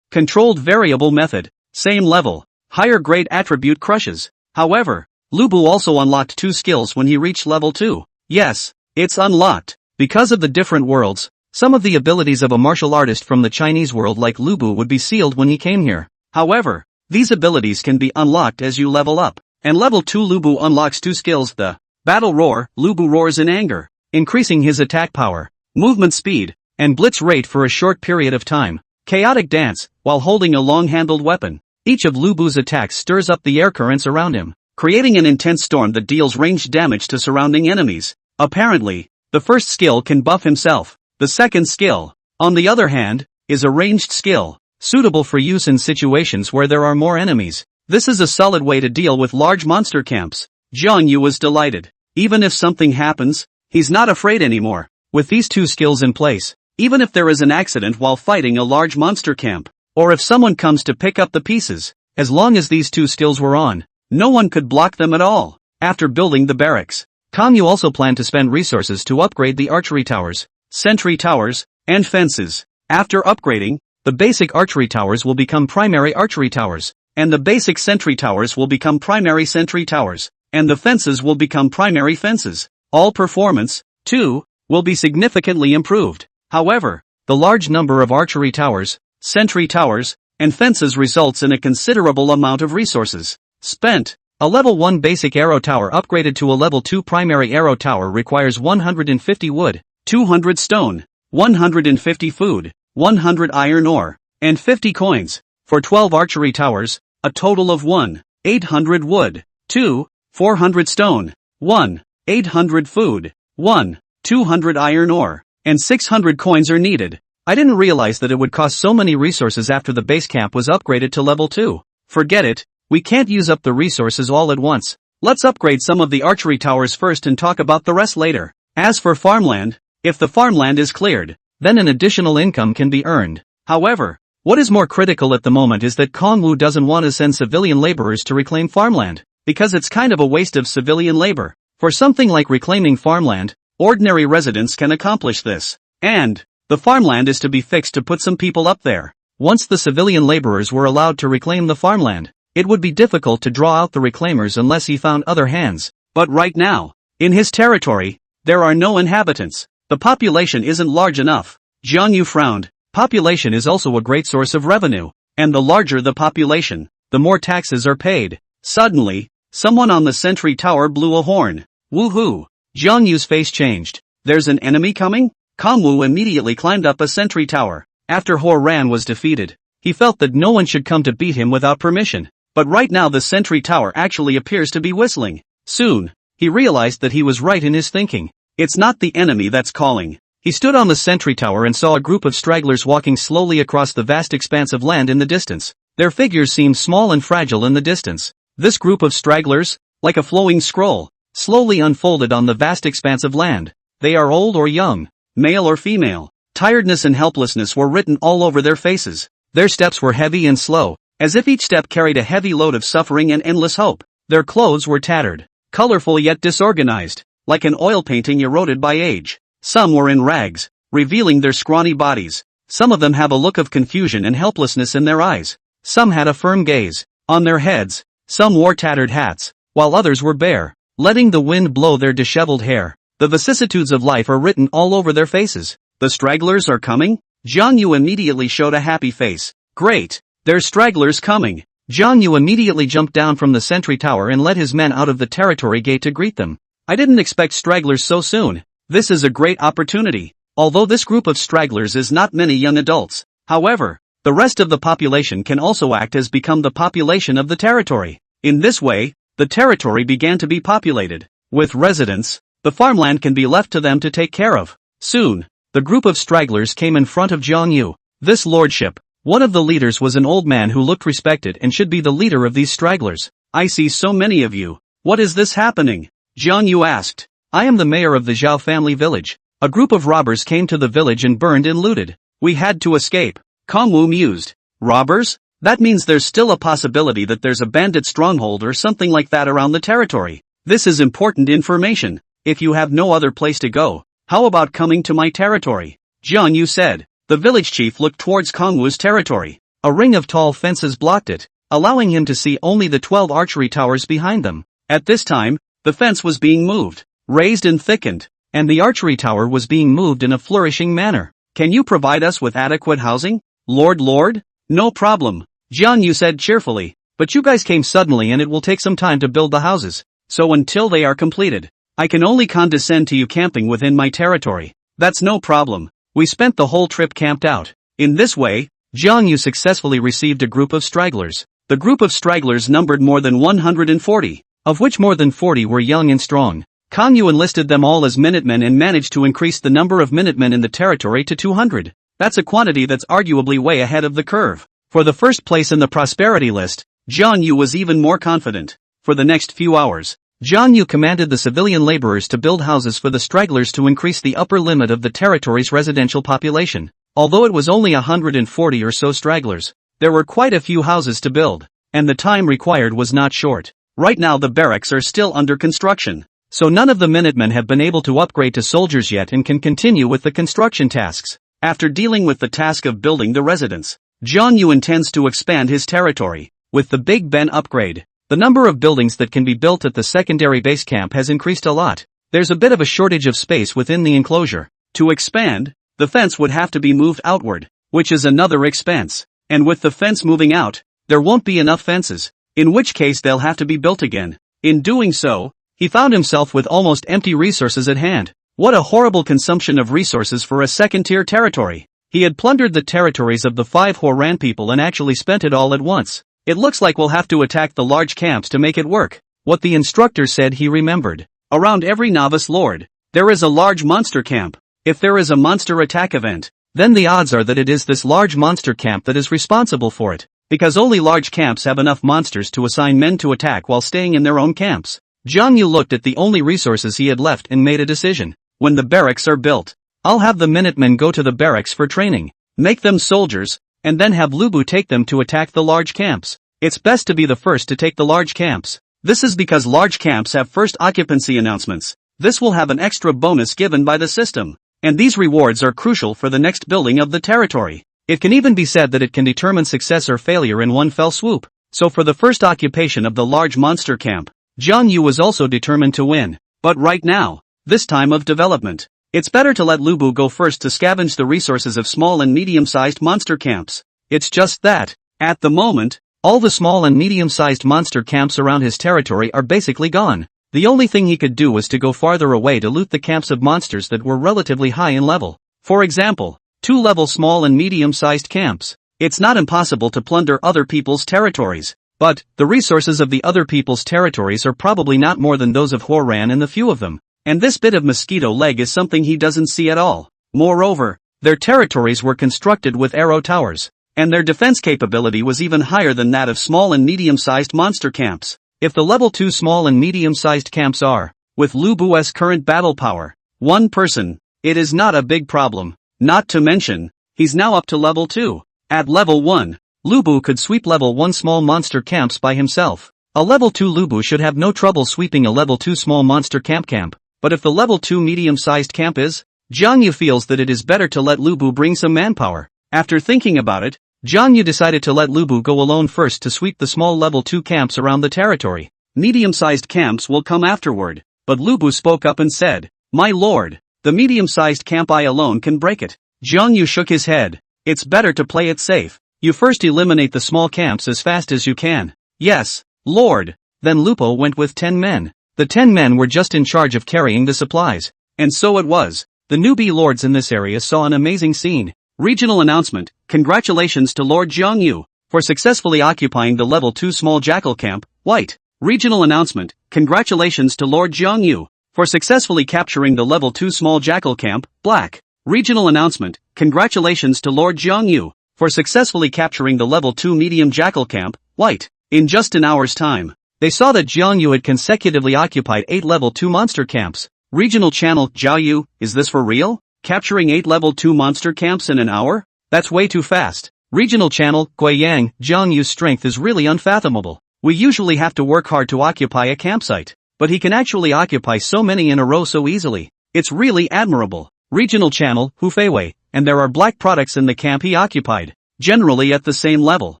Controlled variable method, same level, higher grade attribute crushes. However, Lubu also unlocked 2 skills when he reached level 2. Yes, it's unlocked. Because of the different worlds, some of the abilities of a martial artist from the Chinese world like Lubu would be sealed when he came here. However, these abilities can be unlocked as you level up, and level 2 Lubu unlocks 2 skills: the Battle Roar, Lubu roars in anger, increasing his attack power, movement speed, and blitz rate for a short period of time. Chaotic Dance, while holding a long-handled weapon. Each of Lubu's attacks stirs up the air currents around him, creating an intense storm that deals ranged damage to surrounding enemies. Apparently, the first skill can buff himself. The second skill, on the other hand, is a ranged skill, suitable for use in situations where there are more enemies. This is a solid way to deal with large monster camps. Jiang Yu was delighted. Even if something happens, he's not afraid anymore. With these 2 skills in place, even if there is an accident while fighting a large monster camp, or if someone comes to pick up the pieces, as long as these 2 skills were on, no one could block them at all. After building the barracks, Kong Yu also planned to spend resources to upgrade the archery towers, sentry towers, and fences. After upgrading, the basic archery towers will become primary archery towers, and the basic sentry towers will become primary sentry towers, and the fences will become primary fences. All performance, too, will be significantly improved. However, the large number of archery towers, sentry towers, and fences results in a considerable amount of resources spent. A level 1 basic arrow tower upgraded to a level 2 primary arrow tower requires 150 wood, 200 stone, 150 food, 100 iron ore, and 50 coins. For 12 archery towers, a total of 1, 800 wood, 2, 400 stone, 1, 800 food, 1, 200 iron ore, and 600 coins are needed. I didn't realize that it would cost so many resources after the base camp was upgraded to level 2. Forget it, we can't use up the resources all at once. Let's upgrade some of the archery towers first and talk about the rest later. As for farmland, if the farmland is cleared, then an additional income can be earned. However, what is more critical at the moment is that Kongwu doesn't want to send civilian laborers to reclaim farmland, because it's kind of a waste of civilian labor. For something like reclaiming farmland, ordinary residents can accomplish this. And the farmland is to be fixed to put some people up there. Once the civilian laborers were allowed to reclaim the farmland, it would be difficult to draw out the reclaimers unless he found other hands. But right now, in his territory, there are no inhabitants. The population isn't large enough. Jiang Yu frowned. Population is also a great source of revenue, and the larger the population, the more taxes are paid. Suddenly, someone on the sentry tower blew a horn. Woohoo! Jiang Yu's face changed. There's an enemy coming? Kongwu immediately climbed up a sentry tower. After Huo Ran was defeated, he felt that no one should come to beat him without permission. But right now the sentry tower actually appears to be whistling. Soon, he realized that he was right in his thinking. It's not the enemy that's calling. He stood on the sentry tower and saw a group of stragglers walking slowly across the vast expanse of land in the distance. Their figures seemed small and fragile in the distance. This group of stragglers, like a flowing scroll, slowly unfolded on the vast expanse of land. They are old or young, male or female. Tiredness and helplessness were written all over their faces. Their steps were heavy and slow, as if each step carried a heavy load of suffering and endless hope. Their clothes were tattered, colorful yet disorganized, like an oil painting eroded by age. Some were in rags, revealing their scrawny bodies. Some of them have a look of confusion and helplessness in their eyes. Some had a firm gaze on their heads. Some wore tattered hats, while others were bare, letting the wind blow their disheveled hair. The vicissitudes of life are written all over their faces. The stragglers are coming? Zhang Yu immediately showed a happy face. Great! There's stragglers coming! Zhang Yu immediately jumped down from the sentry tower and led his men out of the territory gate to greet them. I didn't expect stragglers so soon. This is a great opportunity. Although this group of stragglers is not many young adults, however, the rest of the population can also act as become the population of the territory. In this way, the territory began to be populated. With residents, the farmland can be left to them to take care of. Soon, the group of stragglers came in front of Jiang Yu. This lordship, one of the leaders was an old man who looked respected and should be the leader of these stragglers. I see so many of you. What is this happening? Jiang Yu asked. I am the mayor of the Zhao family village. A group of robbers came to the village and burned and looted. We had to escape. Kongwu mused. Robbers? That means there's still a possibility that there's a bandit stronghold or something like that around the territory. This is important information. If you have no other place to go, how about coming to my territory? Jiang Yu said. The village chief looked towards Kongwu's territory. A ring of tall fences blocked it, allowing him to see only the 12 archery towers behind them. At this time, the fence was being moved, raised and thickened, and the archery tower was being moved in a flourishing manner. Can you provide us with adequate housing? Lord? No problem, Jiang Yu said cheerfully, but you guys came suddenly and it will take some time to build the houses, so until they are completed, I can only condescend to you camping within my territory. That's no problem. We spent the whole trip camped out. In this way, Jiang Yu successfully received a group of stragglers. The group of stragglers numbered more than 140, of which more than 40 were young and strong. Kongwu enlisted them all as Minutemen and managed to increase the number of Minutemen in the territory to 200. That's a quantity that's arguably way ahead of the curve. For the first place in the prosperity list, Jiang Yu was even more confident. For the next few hours, Jiang Yu commanded the civilian laborers to build houses for the stragglers to increase the upper limit of the territory's residential population. Although it was only 140 or so stragglers, there were quite a few houses to build, and the time required was not short. Right now the barracks are still under construction, so none of the Minutemen have been able to upgrade to soldiers yet and can continue with the construction tasks. After dealing with the task of building the residence, Jiang Yu intends to expand his territory. With the Big Ben upgrade, the number of buildings that can be built at the secondary base camp has increased a lot. There's a bit of a shortage of space within the enclosure. To expand, the fence would have to be moved outward, which is another expense. And with the fence moving out, there won't be enough fences, in which case they'll have to be built again. In doing so, he found himself with almost empty resources at hand. What a horrible consumption of resources for a second-tier territory. He had plundered the territories of the 5 Huoran people and actually spent it all at once. It looks like we'll have to attack the large camps to make it work. What the instructor said he remembered. Around every novice lord, there is a large monster camp. If there is a monster attack event, then the odds are that it is this large monster camp that is responsible for it. Because only large camps have enough monsters to assign men to attack while staying in their own camps. Jiang Yu looked at the only resources he had left and made a decision. When the barracks are built, I'll have the Minutemen go to the barracks for training, make them soldiers, and then have Lubu take them to attack the large camps. It's best to be the first to take the large camps. This is because large camps have first occupancy announcements. This will have an extra bonus given by the system. And these rewards are crucial for the next building of the territory. It can even be said that it can determine success or failure in one fell swoop. So for the first occupation of the large monster camp, Zhang Yu was also determined to win. But right now, this time of development, it's better to let Lubu go first to scavenge the resources of small and medium-sized monster camps. It's just that, at the moment, all the small and medium-sized monster camps around his territory are basically gone. The only thing he could do was to go farther away to loot the camps of monsters that were relatively high in level. For example, 2-level small and medium-sized camps. It's not impossible to plunder other people's territories. But, the resources of the other people's territories are probably not more than those of Huoran and the few of them. And this bit of mosquito leg is something he doesn't see at all. Moreover, their territories were constructed with arrow towers. And their defense capability was even higher than that of small and medium-sized monster camps. If the level 2 small and medium-sized camps are, with Lubu's current battle power, 1 person, it is not a big problem. Not to mention, he's now up to level 2. At level 1, Lubu could sweep level 1 small monster camps by himself. A level 2 Lubu should have no trouble sweeping a level 2 small monster camp. But if the level 2 medium-sized camp is, Jiang Yu feels that it is better to let Lubu bring some manpower. After thinking about it, Jiang Yu decided to let Lubu go alone first to sweep the small level 2 camps around the territory. Medium-sized camps will come afterward, but Lubu spoke up and said, "My lord, the medium-sized camp I alone can break it." Jiang Yu shook his head. "It's better to play it safe. You first eliminate the small camps as fast as you can." "Yes, lord." Then Lupo went with 10 men. The 10 men were just in charge of carrying the supplies. And so it was. The newbie lords in this area saw an amazing scene. Regional announcement, congratulations to Lord Jiang Yu, for successfully occupying the level 2 small jackal camp, white. Regional announcement, congratulations to Lord Jiang Yu, for successfully capturing the level 2 small jackal camp, black. Regional announcement, congratulations to Lord Jiang Yu, for successfully capturing the level 2 medium jackal camp, white. In just an hour's time, they saw that Jiang Yu had consecutively occupied 8 level 2 monster camps. Regional channel, Jiang Yu, is this for real? Capturing 8 level 2 monster camps in an hour? That's way too fast. Regional channel, Guiyang, Jiang Yu's strength is really unfathomable. We usually have to work hard to occupy a campsite, but he can actually occupy so many in a row so easily. It's really admirable. Regional channel, Hufeiwei, and there are black products in the camp he occupied, generally at the same level.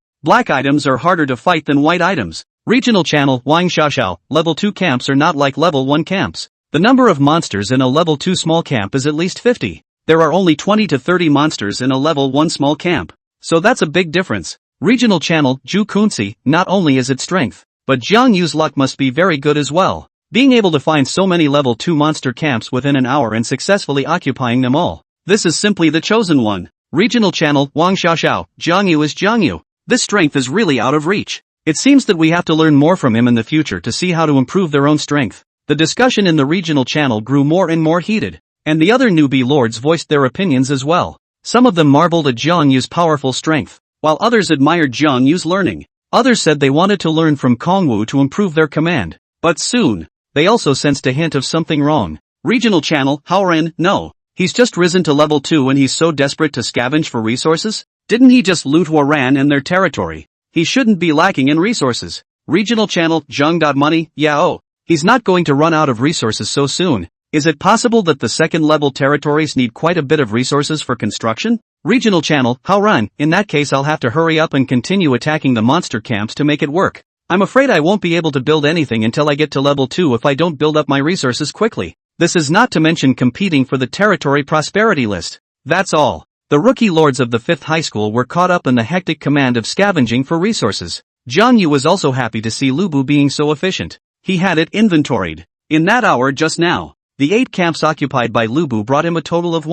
Black items are harder to fight than white items. Regional channel, Wang Xiaoxiao, level 2 camps are not like level 1 camps. The number of monsters in a level 2 small camp is at least 50. There are only 20 to 30 monsters in a level 1 small camp. So that's a big difference. Regional channel, Zhu Kunci, not only is it strength, but Jiang Yu's luck must be very good as well. Being able to find so many level 2 monster camps within an hour and successfully occupying them all. This is simply the chosen one. Regional channel, Wang Xiaoxiao, Jiang Yu is Jiang Yu. This strength is really out of reach. It seems that we have to learn more from him in the future to see how to improve their own strength. The discussion in the regional channel grew more and more heated, and the other newbie lords voiced their opinions as well. Some of them marveled at Jiang Yu's powerful strength, while others admired Jiang Yu's learning. Others said they wanted to learn from Kongwu to improve their command. But soon, they also sensed a hint of something wrong. Regional channel, Haoren, no. He's just risen to level 2 and he's so desperate to scavenge for resources? Didn't he just loot Waran and their territory? He shouldn't be lacking in resources. Regional channel, Zhang Money, Yao. He's not going to run out of resources so soon. Is it possible that the second level territories need quite a bit of resources for construction? Regional channel, Haoran, in that case I'll have to hurry up and continue attacking the monster camps to make it work. I'm afraid I won't be able to build anything until I get to level 2 if I don't build up my resources quickly. This is not to mention competing for the territory prosperity list. That's all. The rookie lords of the 5th high school were caught up in the hectic command of scavenging for resources. Jiang Yu was also happy to see Lubu being so efficient. He had it inventoried. In that hour just now, The 8 camps occupied by Lubu brought him a total of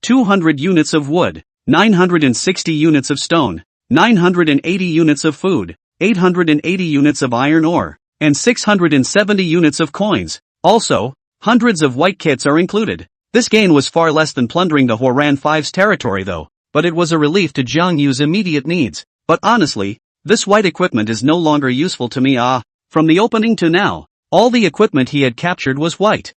200 units of wood, 960 units of stone, 980 units of food, 880 units of iron ore, and 670 units of coins. Also, hundreds of white kits are included. This gain was far less than plundering the Horan Five's territory though, but it was a relief to Jiang Yu's immediate needs. But honestly, this white equipment is no longer useful to me. From the opening to now, all the equipment he had captured was white.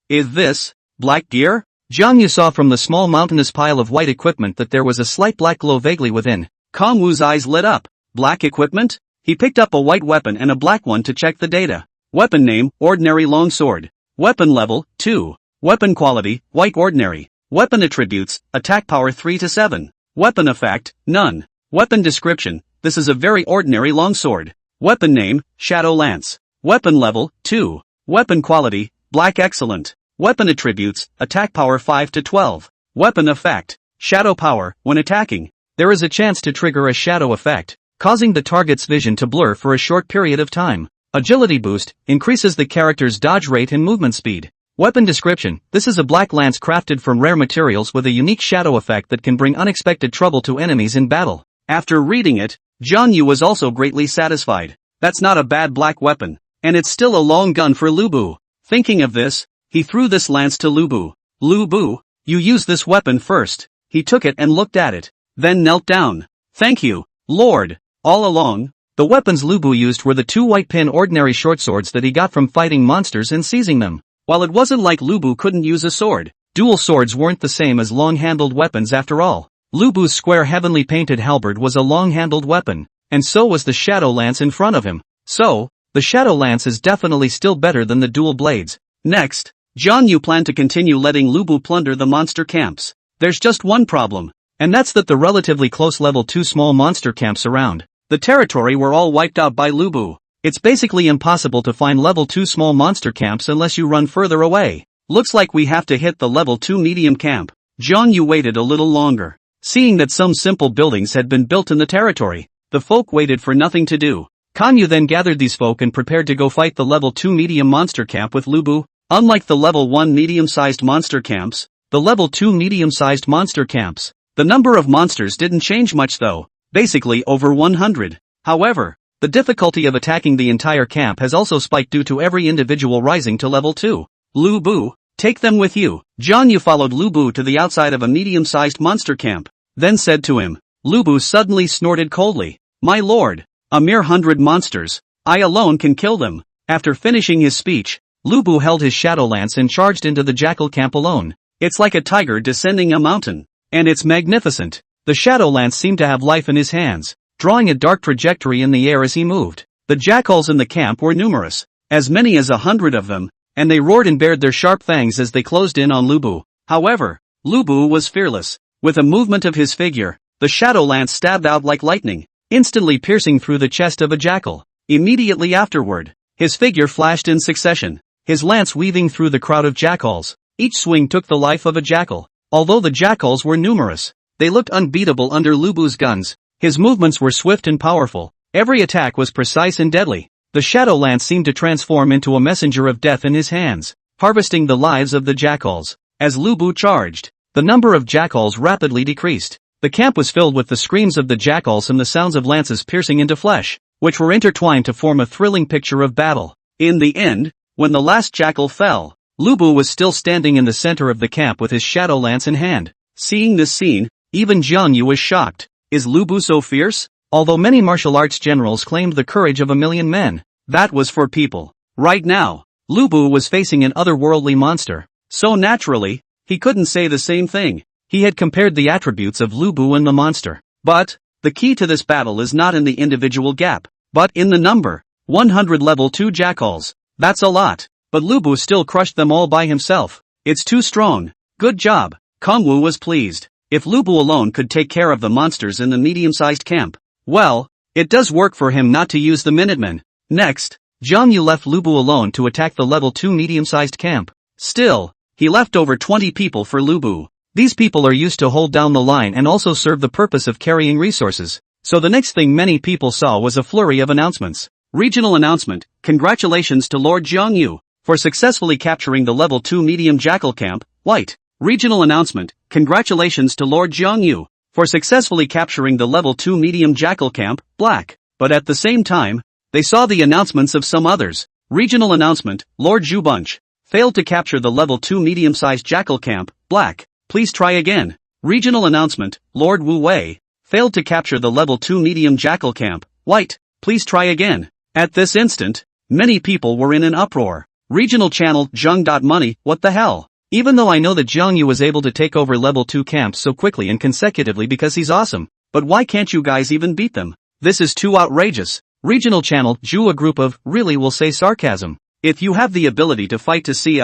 Is this black gear? Jiang Yu saw from the small mountainous pile of white equipment that there was a slight black glow vaguely within. Kong Wu's eyes lit up. Black equipment? He picked up a white weapon and a black one to check the data. Weapon name, ordinary longsword. Weapon level, 2. Weapon quality, white ordinary. Weapon attributes, attack power 3 to 7. Weapon effect, none. Weapon description, this is a very ordinary longsword. Weapon name, Shadow Lance. Weapon level, 2. Weapon quality, black excellent. Weapon attributes, attack power 5 to 12. Weapon effect, shadow power. When attacking, there is a chance to trigger a shadow effect, causing the target's vision to blur for a short period of time. Agility boost, increases the character's dodge rate and movement speed. Weapon description, this is a black lance crafted from rare materials with a unique shadow effect that can bring unexpected trouble to enemies in battle. After reading it, Jiang Yu was also greatly satisfied. That's not a bad black weapon, and it's still a long gun for Lubu. Thinking of this, he threw this lance to Lubu. Lubu, you use this weapon first. He took it and looked at it, then knelt down. Thank you, Lord. All along, the weapons Lubu used were the 2 white pin ordinary short swords that he got from fighting monsters and seizing them. While it wasn't like Lubu couldn't use a sword, dual swords weren't the same as long-handled weapons after all. Lubu's square heavenly painted halberd was a long-handled weapon, and so was the shadow lance in front of him. So, the shadow lance is definitely still better than the dual blades. Next, Jiang Yu planned to continue letting Lubu plunder the monster camps. There's just one problem, and that's that the relatively close level 2 small monster camps around the territory were all wiped out by Lubu. It's basically impossible to find level 2 small monster camps unless you run further away. Looks like we have to hit the level 2 medium camp. Jiang Yu waited a little longer. Seeing that some simple buildings had been built in the territory, the folk waited for nothing to do. Guan Yu then gathered these folk and prepared to go fight the level 2 medium monster camp with Lubu. Unlike the level 1 medium-sized monster camps, the level 2 medium-sized monster camps, the number of monsters didn't change much though, basically over 100. However, the difficulty of attacking the entire camp has also spiked due to every individual rising to level 2. Lubu, take them with you. Jiang Yu followed Lubu to the outside of a medium-sized monster camp, then said to him. Lubu suddenly snorted coldly. My lord, a mere 100 monsters. I alone can kill them. After finishing his speech, Lubu held his shadow lance and charged into the jackal camp alone. It's like a tiger descending a mountain. And it's magnificent. The shadow lance seemed to have life in his hands, drawing a dark trajectory in the air as he moved. The jackals in the camp were numerous, as many as 100 of them, and they roared and bared their sharp fangs as they closed in on Lubu. However, Lubu was fearless. With a movement of his figure, the shadow lance stabbed out like lightning, instantly piercing through the chest of a jackal. Immediately afterward, his figure flashed in succession, his lance weaving through the crowd of jackals. Each swing took the life of a jackal. Although the jackals were numerous, they looked unbeatable under Lubu's guns. His movements were swift and powerful. Every attack was precise and deadly. The shadow lance seemed to transform into a messenger of death in his hands, harvesting the lives of the jackals. As Lubu charged, the number of jackals rapidly decreased. The camp was filled with the screams of the jackals and the sounds of lances piercing into flesh, which were intertwined to form a thrilling picture of battle. In the end, when the last jackal fell, Lubu was still standing in the center of the camp with his shadow lance in hand. Seeing this scene, even Jiang Yu was shocked. Is Lubu so fierce? Although many martial arts generals claimed the courage of 1,000,000 men, that was for people. Right now, Lubu was facing an otherworldly monster, so naturally, he couldn't say the same thing. He had compared the attributes of Lubu and the monster. But, the key to this battle is not in the individual gap, but in the number. 100 level 2 jackals. That's a lot. But Lubu still crushed them all by himself. It's too strong. Good job. Kong Wu was pleased. If Lubu alone could take care of the monsters in the medium-sized camp, well, it does work for him not to use the Minutemen. Next, Jiang Yu left Lubu alone to attack the level 2 medium-sized camp. Still, he left over 20 people for Lubu. These people are used to hold down the line and also serve the purpose of carrying resources. So the next thing many people saw was a flurry of announcements. Regional announcement, congratulations to Lord Jiang Yu. for successfully capturing the level 2 medium jackal camp, white. Regional announcement, congratulations to Lord Jiang Yu, for successfully capturing the level 2 medium jackal camp, black. But at the same time, they saw the announcements of some others. Regional announcement, Lord Zhu Bunch, failed to capture the level 2 medium-sized jackal camp, black. Please try again. Regional announcement, Lord Wu Wei, failed to capture the level 2 medium jackal camp, white. Please try again. At this instant, many people were in an uproar. Regional channel, Zheng.money, what the hell? Even though I know that Jiang Yu was able to take over level 2 camps so quickly and consecutively because he's awesome, but why can't you guys even beat them? This is too outrageous. Regional channel, Zhu, a group of, really will say sarcasm. If you have the ability to fight to see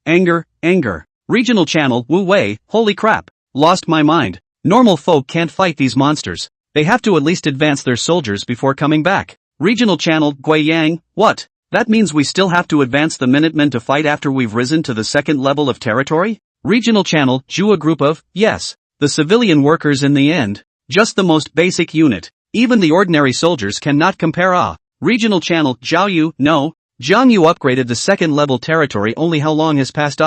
anger. Regional channel, Wu Wei, holy crap, lost my mind. Normal folk can't fight these monsters. They have to at least advance their soldiers before coming back. Regional channel, Gui Yang, what? That means we still have to advance the Minutemen to fight after we've risen to the second level of territory? Regional channel, Zhu, a group of, yes, the civilian workers in the end. Just the most basic unit. Even the ordinary soldiers cannot compare. Regional channel, Zhao Yu, no. Jiang Yu upgraded the second level territory only how long has passed?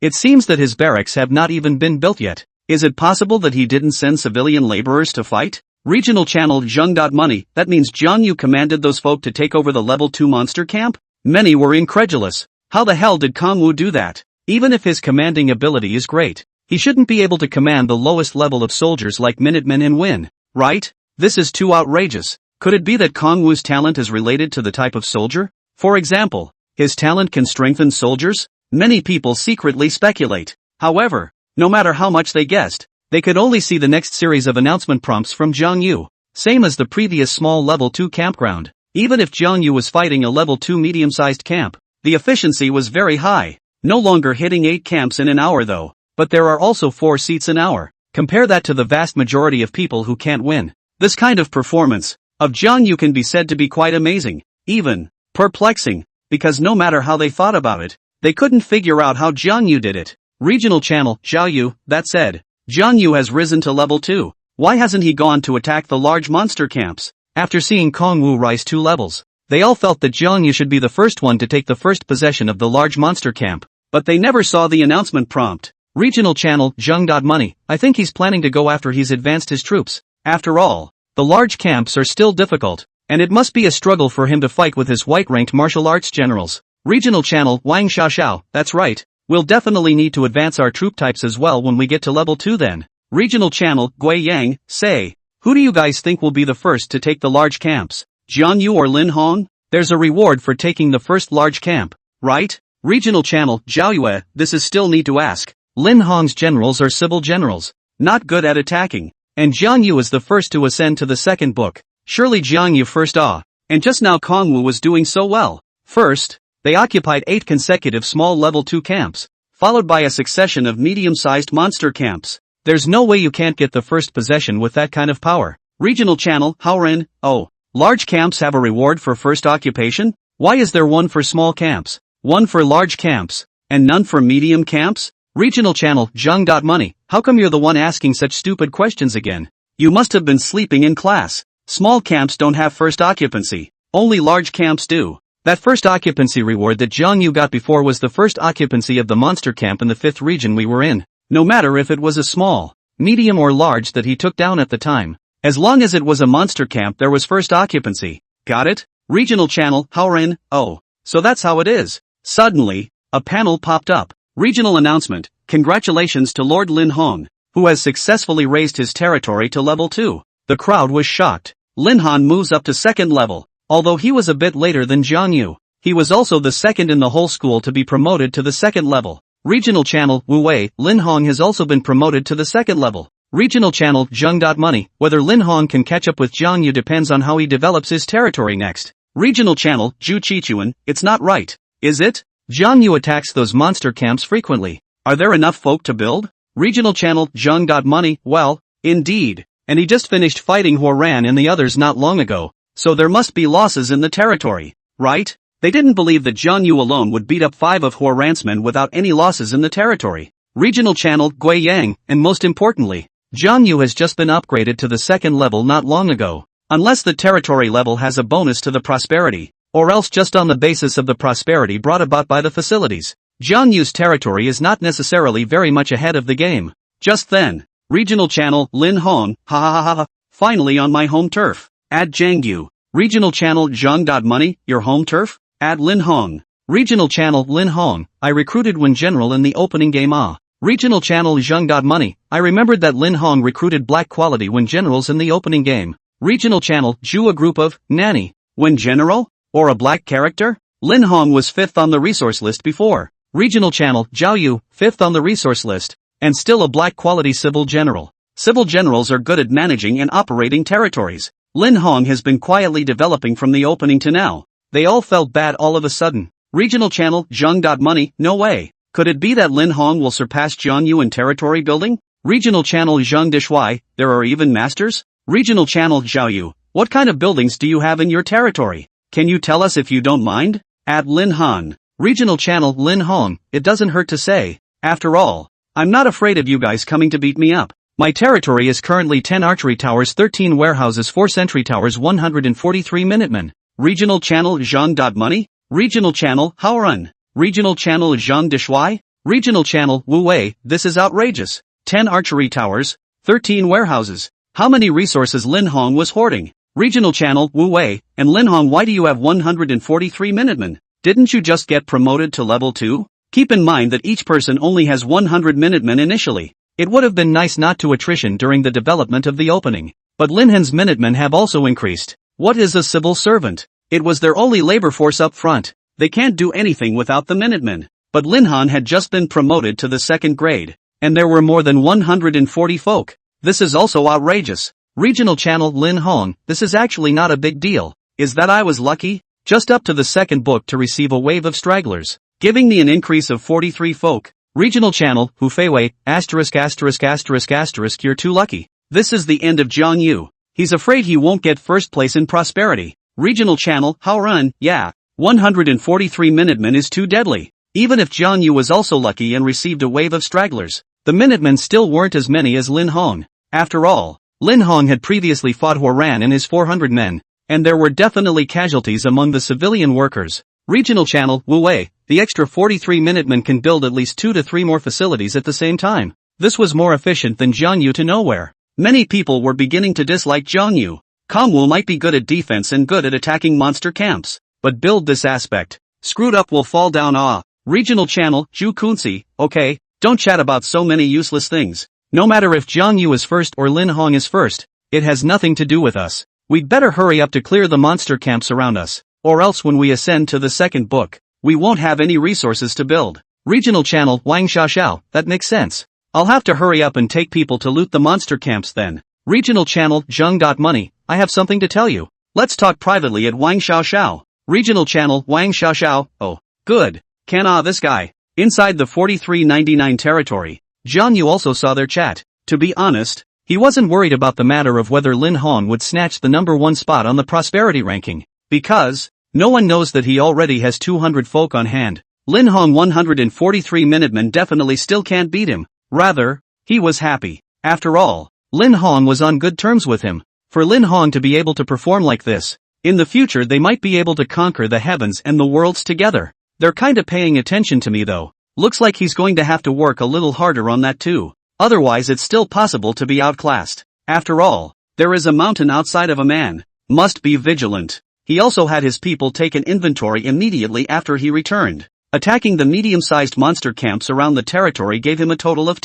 It seems that his barracks have not even been built yet. Is it possible that he didn't send civilian laborers to fight? Regional channel, Zheng.money, that means Jiang Yu commanded those folk to take over the level 2 monster camp? Many were incredulous. How the hell did Kong Wu do that? Even if his commanding ability is great, he shouldn't be able to command the lowest level of soldiers like Minutemen and win, right? This is too outrageous. Could it be that Kong Wu's talent is related to the type of soldier? For example, his talent can strengthen soldiers? Many people secretly speculate. However, no matter how much they guessed, they could only see the next series of announcement prompts from Jiang Yu, same as the previous small level 2 campground. Even if Jiang Yu was fighting a level 2 medium-sized camp, the efficiency was very high. No longer hitting 8 camps in an hour though, but there are also 4 seats an hour. Compare that to the vast majority of people who can't win. This kind of performance of Jiang Yu can be said to be quite amazing, even perplexing, because no matter how they thought about it, they couldn't figure out how Jiang Yu did it. Regional channel, Xiao Yu, that said, Jiang Yu has risen to level 2. Why hasn't he gone to attack the large monster camps? After seeing Kong Wu rise 2 levels, they all felt that Jiang Yu should be the first one to take the first possession of the large monster camp, but they never saw the announcement prompt. Regional channel, Zheng.money, I think he's planning to go after he's advanced his troops. After all, the large camps are still difficult, and it must be a struggle for him to fight with his white-ranked martial arts generals. Regional channel, Wang Xiaoxiao, that's right. We'll definitely need to advance our troop types as well when we get to level 2 then. Regional channel, Gui Yang, say, who do you guys think will be the first to take the large camps? Jiang Yu or Lin Hong? There's a reward for taking the first large camp, right? Regional channel, Zhao Yue, this is still need to ask. Lin Hong's generals are civil generals, not good at attacking, and Jiang Yu is the first to ascend to the second book. Surely Jiang Yu first and just now Kong Wu was doing so well. First, they occupied 8 consecutive small level 2 camps, followed by a succession of medium-sized monster camps. There's no way you can't get the first possession with that kind of power. Regional channel, Haoren, oh, large camps have a reward for first occupation? Why is there one for small camps, one for large camps, and none for medium camps? Regional channel, Zheng.money, how come you're the one asking such stupid questions again? You must have been sleeping in class. Small camps don't have first occupancy, only large camps do. That first occupancy reward that Jiang Yu got before was the first occupancy of the monster camp in the 5th region we were in. No matter if it was a small, medium or large that he took down at the time. As long as it was a monster camp there was first occupancy. Got it? Regional channel, Haoren, oh, so that's how it is. Suddenly, a panel popped up. Regional announcement, congratulations to Lord Lin Hong, who has successfully raised his territory to level 2. The crowd was shocked. Lin Hong moves up to second level. Although he was a bit later than Jiang Yu, he was also the second in the whole school to be promoted to the second level. Regional channel, Wu Wei, Lin Hong has also been promoted to the second level. Regional channel, Zheng.money, whether Lin Hong can catch up with Jiang Yu depends on how he develops his territory next. Regional channel, Zhu Qichuan, it's not right, is it? Jiang Yu attacks those monster camps frequently. Are there enough folk to build? Regional channel, Zheng.money, well, indeed, and he just finished fighting Huoran and the others not long ago. So there must be losses in the territory, right? They didn't believe that Jiang Yu alone would beat up 5 of Huoran's men without any losses in the territory. Regional channel, Gui Yang, and most importantly, Jiang Yu has just been upgraded to the second level not long ago. Unless the territory level has a bonus to the prosperity, or else just on the basis of the prosperity brought about by the facilities. Jiang Yu's territory is not necessarily very much ahead of the game. Just then, regional channel Lin Hong, ha ha ha ha, finally on my home turf. Add Jiang Yu. Regional channel Zhang.money, your home turf? Add Lin Hong. Regional channel Lin Hong, I recruited Wen General in the opening game. Regional channel Zhang.money, I remembered that Lin Hong recruited black quality Wen Generals in the opening game. Regional channel Zhu, a group of nanny Wen General? Or a black character? Lin Hong was 5th on the resource list before. Regional channel Jiang Yu, 5th on the resource list. And still a black quality civil general. Civil generals are good at managing and operating territories. Lin Hong has been quietly developing from the opening to now. They all felt bad all of a sudden. Regional channel Zhang.money, no way. Could it be that Lin Hong will surpass Jiang Yu in territory building? Regional channel Zhang Dishui, there are even masters? Regional channel Xiao Yu, what kind of buildings do you have in your territory? Can you tell us if you don't mind? At Lin Han. Regional channel Lin Hong, it doesn't hurt to say. After all, I'm not afraid of you guys coming to beat me up. My territory is currently 10 archery towers, 13 warehouses, 4 sentry towers, 143 minutemen. Regional channel Zhang.money? Regional channel Haorun. Regional channel Zhang Dishui? Regional channel Wu Wei, this is outrageous. 10 archery towers, 13 warehouses. How many resources Lin Hong was hoarding? Regional channel Wu Wei, and Lin Hong, why do you have 143 minutemen? Didn't you just get promoted to level 2? Keep in mind that each person only has 100 minutemen initially. It would have been nice not to attrition during the development of the opening. But Lin Han's minutemen have also increased. What is a civil servant? It was their only labor force up front. They can't do anything without the minutemen. But Lin Han had just been promoted to the 2nd grade. And there were more than 140 folk. This is also outrageous. Regional channel Lin Hong, this is actually not a big deal. Is that I was lucky? Just up to the 2nd book to receive a wave of stragglers, giving me an increase of 43 folk. Regional channel Hu Feiwei, ******, you're too lucky. This is the end of Jiang Yu. He's afraid he won't get 1st place in prosperity. Regional channel Haorun, yeah. 143 minutemen is too deadly. Even if Jiang Yu was also lucky and received a wave of stragglers, the minutemen still weren't as many as Lin Hong. After all, Lin Hong had previously fought Huoran and his 400 men, and there were definitely casualties among the civilian workers. Regional channel Wu Wei, the extra 43 minutemen can build at least 2 to 3 more facilities at the same time. This was more efficient than Jiang Yu to nowhere. Many people were beginning to dislike Jiang Yu. Kongwu might be good at defense and good at attacking monster camps, but build this aspect. Screwed up will fall down. Regional channel Zhu Kunzi, okay, don't chat about so many useless things. No matter if Jiang Yu is 1st or Lin Hong is 1st, it has nothing to do with us. We'd better hurry up to clear the monster camps around us, or else when we ascend to the 2nd book, we won't have any resources to build. Regional channel Wang Xiaoxiao, that makes sense. I'll have to hurry up and take people to loot the monster camps then. Regional channel Zhang.money, I have something to tell you. Let's talk privately at Wang Xiaoxiao. Regional channel Wang Xiaoxiao, oh, good. This guy. Inside the 4399 territory, Jiang Yu also saw their chat. To be honest, he wasn't worried about the matter of whether Lin Hong would snatch the number 1 spot on the prosperity ranking, because no one knows that he already has 200 folk on hand. Lin Hong 143 minutemen definitely still can't beat him. Rather, he was happy. After all, Lin Hong was on good terms with him. For Lin Hong to be able to perform like this, in the future they might be able to conquer the heavens and the worlds together. They're kinda paying attention to me though. Looks like he's going to have to work a little harder on that too. Otherwise it's still possible to be outclassed. After all, there is a mountain outside of a man. Must be vigilant. He also had his people take an inventory immediately after he returned. Attacking the medium-sized monster camps around the territory gave him a total of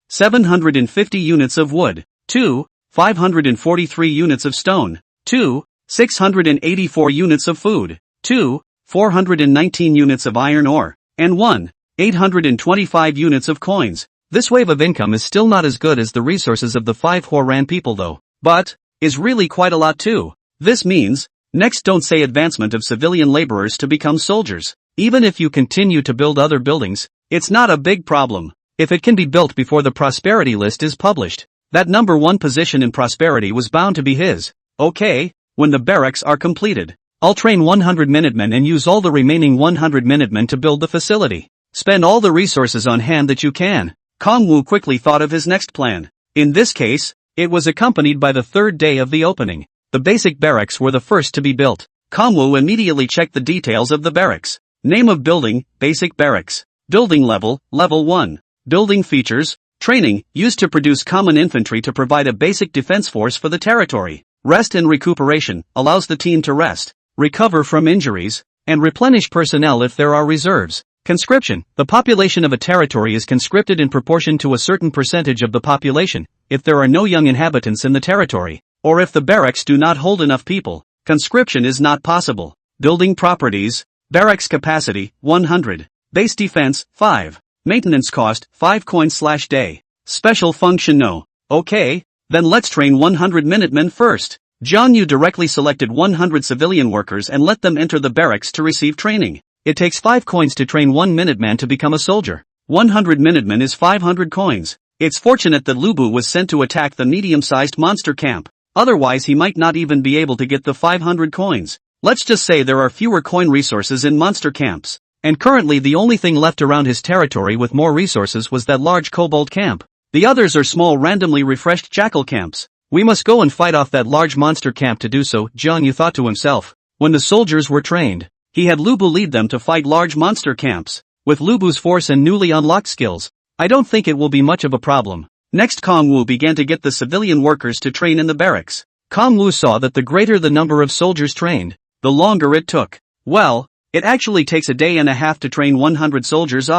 750 units of wood, 543 units of stone, 684 units of food, 419 units of iron ore, and 825 units of coins. This wave of income is still not as good as the resources of the 5 Huoran people though, but is really quite a lot too. This means, next don't say advancement of civilian laborers to become soldiers. Even if you continue to build other buildings, it's not a big problem. If it can be built before the prosperity list is published, that number 1 position in prosperity was bound to be his. Okay, when the barracks are completed, I'll train 100 minutemen and use all the remaining 100 minutemen to build the facility. Spend all the resources on hand that you can. Kongwu quickly thought of his next plan. In this case, it was accompanied by the 3rd day of the opening. The basic barracks were the first to be built. Kongwu immediately checked the details of the barracks. Name of building, basic barracks. Building level, level 1. Building features, training, used to produce common infantry to provide a basic defense force for the territory. Rest and recuperation, allows the team to rest, recover from injuries, and replenish personnel if there are reserves. Conscription, the population of a territory is conscripted in proportion to a certain percentage of the population, if there are no young inhabitants in the territory, or if the barracks do not hold enough people, conscription is not possible. Building properties, barracks capacity, 100, base defense, 5, maintenance cost, 5 coins/day, special function no. Okay, then let's train 100 Minutemen first. Jiang Yu directly selected 100 civilian workers and let them enter the barracks to receive training. It takes 5 coins to train 1 Minuteman to become a soldier. 100 Minutemen is 500 coins. It's fortunate that Lubu was sent to attack the medium-sized monster camp. Otherwise he might not even be able to get the 500 coins. Let's just say there are fewer coin resources in monster camps. And currently the only thing left around his territory with more resources was that large kobold camp. The others are small randomly refreshed jackal camps. We must go and fight off that large monster camp. To do so, Jiang Yu thought to himself. When the soldiers were trained, he had Lubu lead them to fight large monster camps. With Lubu's force and newly unlocked skills, I don't think it will be much of a problem. Next Kongwu began to get the civilian workers to train in the barracks. Kongwu saw that the greater the number of soldiers trained, the longer it took. Well, it actually takes a day and a half to train 100 soldiers.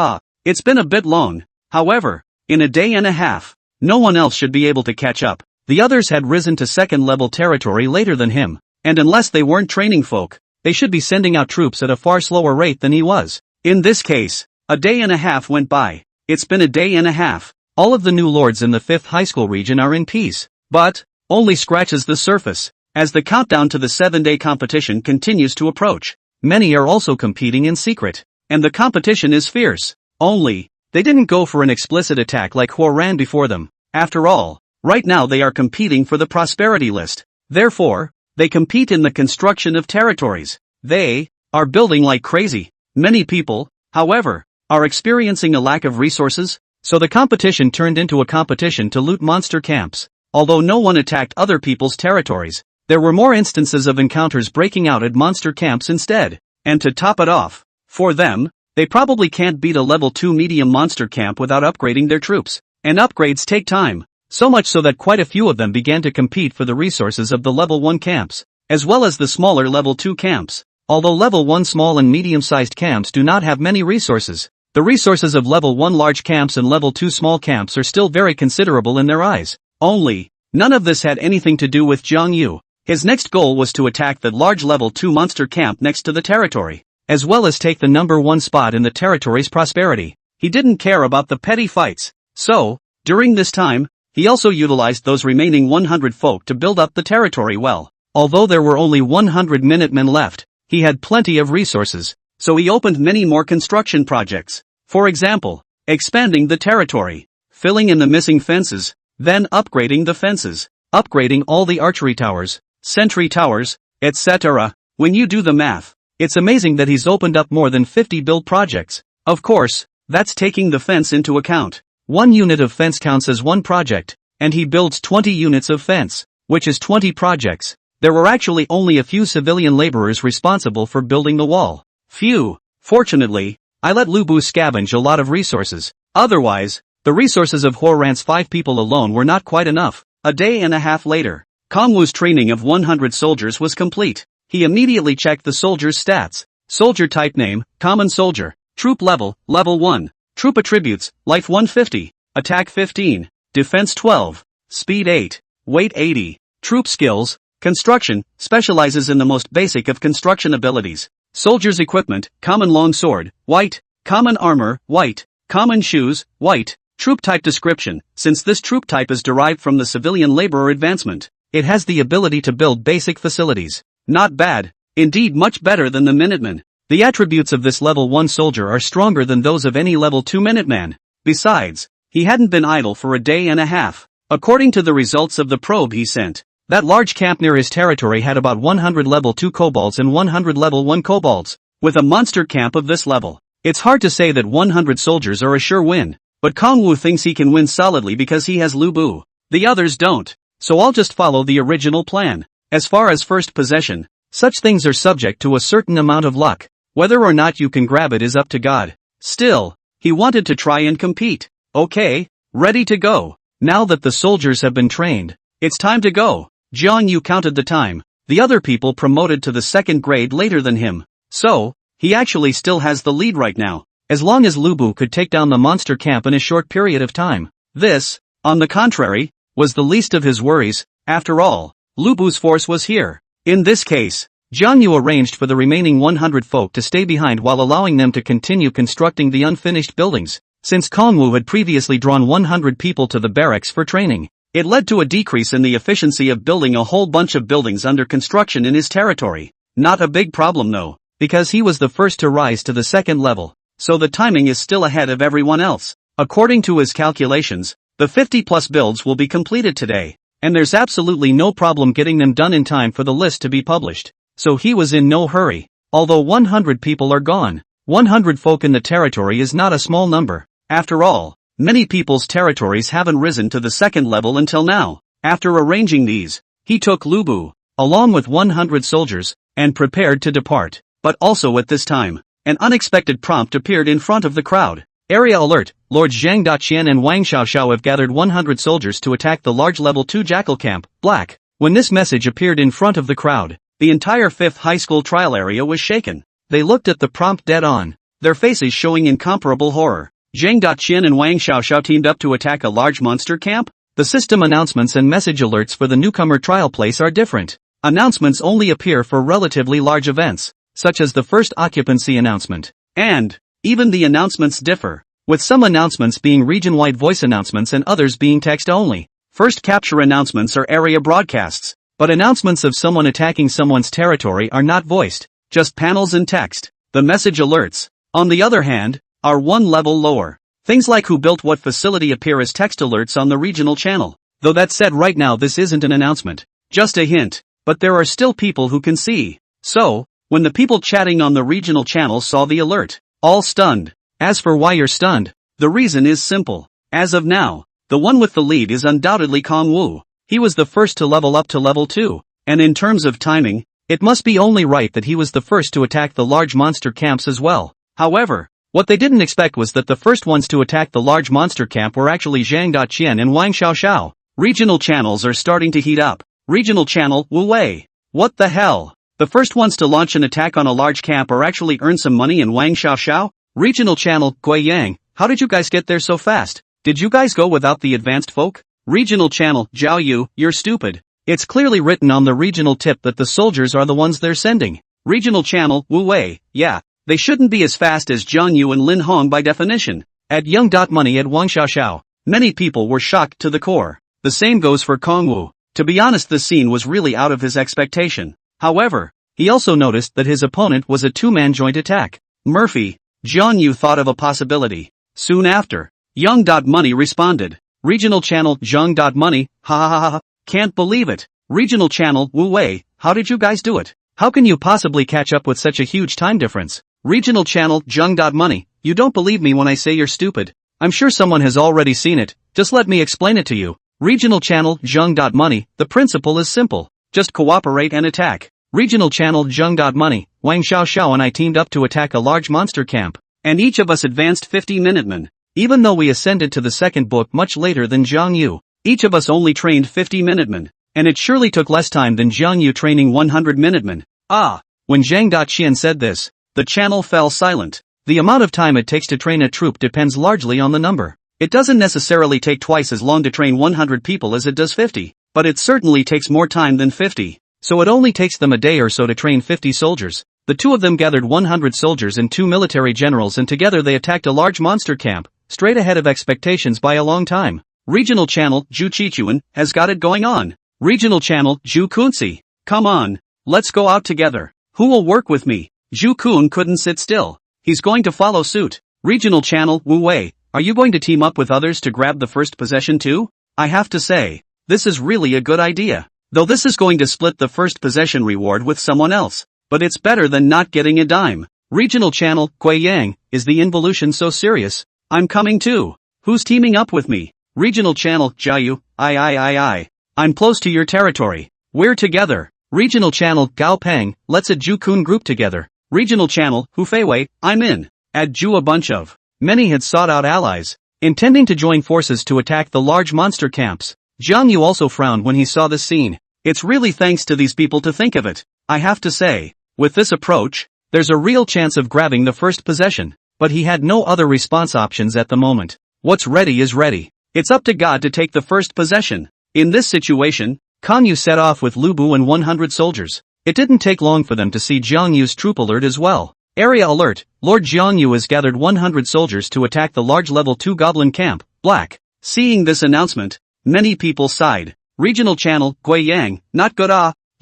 It's been a bit long. However, in a day and a half, no one else should be able to catch up. The others had risen to second-level territory later than him, and unless they weren't training folk, they should be sending out troops at a far slower rate than he was. In this case, a day and a half went by. It's been a day and a half. All of the new lords in the 5th high school region are in peace, but only scratches the surface. As the countdown to the 7-day competition continues to approach, many are also competing in secret, and the competition is fierce. Only, they didn't go for an explicit attack like Huo ran before them. After all, right now they are competing for the prosperity list. Therefore, they compete in the construction of territories. They are building like crazy. Many people, however, are experiencing a lack of resources, so the competition turned into a competition to loot monster camps. Although no one attacked other people's territories, there were more instances of encounters breaking out at monster camps instead. And to top it off, for them, they probably can't beat a level 2 medium monster camp without upgrading their troops. And upgrades take time. So much so that quite a few of them began to compete for the resources of the level 1 camps, as well as the smaller level 2 camps. Although level 1 small and medium-sized camps do not have many resources, the resources of level 1 large camps and level 2 small camps are still very considerable in their eyes. Only, none of this had anything to do with Jiang Yu. His next goal was to attack the large level 2 monster camp next to the territory, as well as take the number 1 spot in the territory's prosperity. He didn't care about the petty fights. So, during this time, he also utilized those remaining 100 folk to build up the territory well. Although there were only 100 Minutemen left, he had plenty of resources, so he opened many more construction projects. For example, expanding the territory, filling in the missing fences, then upgrading the fences, upgrading all the archery towers, sentry towers, etc. When you do the math, it's amazing that he's opened up more than 50 build projects. Of course, that's taking the fence into account. 1 unit of fence counts as 1 project, and he builds 20 units of fence, which is 20 projects. There were actually only a few civilian laborers responsible for building the wall. Few. Fortunately, I let Lubu scavenge a lot of resources. Otherwise, the resources of Huoran's 5 people alone were not quite enough. A day and a half later, Kongwu's training of 100 soldiers was complete. He immediately checked the soldiers' stats. Soldier type name, common soldier. Troop level, level 1. Troop attributes, life 150, attack 15, defense 12, speed 8, weight 80. Troop skills, construction, specializes in the most basic of construction abilities. Soldier's equipment, common long sword, white, common armor, white, common shoes, white. Troop type description, since this troop type is derived from the civilian laborer advancement, it has the ability to build basic facilities. Not bad, indeed much better than the Minutemen. The attributes of this level 1 soldier are stronger than those of any level 2 Minuteman. Besides, he hadn't been idle for a day and a half. According to the results of the probe he sent, that large camp near his territory had about 100 level 2 kobolds and 100 level 1 kobolds. With a monster camp of this level, it's hard to say that 100 soldiers are a sure win. But Kongwu thinks he can win solidly because he has Lubu. The others don't. So I'll just follow the original plan. As far as first possession, Such things are subject to a certain amount of luck. Whether or not you can grab it is up to God. Still, he wanted to try and compete. Okay, ready to go. Now that the soldiers have been trained, it's time to go. Jiang Yu counted the time. The other people promoted to the second grade later than him. So, he actually still has the lead right now, as long as Lubu could take down the monster camp in a short period of time. This, on the contrary, was the least of his worries. After all, Lubu's force was here. In this case, Jiang Yu arranged for the remaining 100 folk to stay behind while allowing them to continue constructing the unfinished buildings. Since Kongwu had previously drawn 100 people to the barracks for training, it led to a decrease in the efficiency of building a whole bunch of buildings under construction in his territory. Not a big problem though, because he was the first to rise to the second level, so the timing is still ahead of everyone else. According to his calculations, the 50+ builds will be completed today, and there's absolutely no problem getting them done in time for the list to be published. So he was in no hurry. Although 100 people are gone, 100 folk in the territory is not a small number. After all, many people's territories haven't risen to the second level until now. After arranging these, he took Lubu, along with 100 soldiers, and prepared to depart. But also at this time, an unexpected prompt appeared in front of the crowd. Area alert, Lords Zhang Daqian and Wang Xiaoxiao have gathered 100 soldiers to attack the large level 2 Jackal camp, Black. When this message appeared in front of the crowd, the entire 5th high school trial area was shaken. They looked at the prompt dead on, their faces showing incomparable horror. Zhang Daqian and Wang Xiaoxiao teamed up to attack a large monster camp? The system announcements and message alerts for the newcomer trial place are different. Announcements only appear for relatively large events, such as the first occupancy announcement. And, even the announcements differ, with some announcements being region-wide voice announcements and others being text-only. First capture announcements are area broadcasts, but announcements of someone attacking someone's territory are not voiced, just panels and text. The message alerts, on the other hand, are one level lower. Things like who built what facility appear as text alerts on the regional channel. Though that said, right now this isn't an announcement, just a hint, but there are still people who can see. So, when the people chatting on the regional channel saw the alert, all stunned. As for why you're stunned, the reason is simple. As of now, the one with the lead is undoubtedly Kongwu. He was the first to level up to level 2, and in terms of timing, it must be only right that he was the first to attack the large monster camps as well. However, what they didn't expect was that the first ones to attack the large monster camp were actually Zhang Daqian and Wang Xiaoxiao. Regional channels are starting to heat up. Regional channel Wu Wei. What the hell? The first ones to launch an attack on a large camp or actually earn some money in Wang Xiaoxiao? Regional channel Gui Yang. How did you guys get there so fast? Did you guys go without the advanced folk? Regional channel Zhao Yu. You're stupid. It's clearly written on the regional tip that the soldiers are the ones they're sending. Regional channel Wu Wei. Yeah. They shouldn't be as fast as Jiang Yu and Lin Hong by definition. At Young. Money at Wang Xiaoxiao, many people were shocked to the core. The same goes for Kongwu. To be honest, the scene was really out of his expectation. However, he also noticed that his opponent was a two-man joint attack. Murphy, Jiang Yu thought of a possibility. Soon after, Young. Money responded. Regional channel Zhang. Money, ha ha ha ha, can't believe it. Regional channel Wu Wei, how did you guys do it? How can you possibly catch up with such a huge time difference? Regional channel Zhang. Money, you don't believe me when I say you're stupid. I'm sure someone has already seen it, just let me explain it to you. Regional channel Zhang. Money, the principle is simple. Just cooperate and attack. Regional channel Zhang. Money, Wang Xiaoxiao and I teamed up to attack a large monster camp, and each of us advanced 50 Minutemen. Even though we ascended to the second book much later than Jiang Yu, each of us only trained 50 Minutemen, and it surely took less time than Jiang Yu training 100 Minutemen. Ah! When Zhang Daqian said this, the channel fell silent. The amount of time it takes to train a troop depends largely on the number. It doesn't necessarily take twice as long to train 100 people as it does 50, but it certainly takes more time than 50. So it only takes them a day or so to train 50 soldiers. The two of them gathered 100 soldiers and 2 military generals, and together they attacked a large monster camp, straight ahead of expectations by a long time. Regional channel Zhu Qichuan has got it going on. Regional channel Zhu Kunzi. Come on, let's go out together. Who will work with me? Zhu Kun couldn't sit still. He's going to follow suit. Regional channel Wu Wei, are you going to team up with others to grab the first possession too? I have to say, this is really a good idea. Though this is going to split the first possession reward with someone else. But it's better than not getting a dime. Regional channel Gui Yang, is the involution so serious? I'm coming too. Who's teaming up with me? Regional channel Jiang Yu, I. I'm close to your territory. We're together. Regional channel, Gao Peng, let's add Ju-kun group together. Regional channel, Hu Feiwei, I'm in. Add Ju a bunch of. Many had sought out allies, intending to join forces to attack the large monster camps. Jiang Yu also frowned when he saw this scene. It's really thanks to these people to think of it. I have to say, with this approach, there's a real chance of grabbing the first possession. But he had no other response options at the moment. What's ready is ready. It's up to God to take the first possession. In this situation, Guan Yu set off with Lubu and 100 soldiers. It didn't take long for them to see Jiang Yu's troop alert as well. Area alert, Lord Jiang Yu has gathered 100 soldiers to attack the large level 2 goblin camp, Black. Seeing this announcement, many people sighed. Regional channel, Gui Yang, not good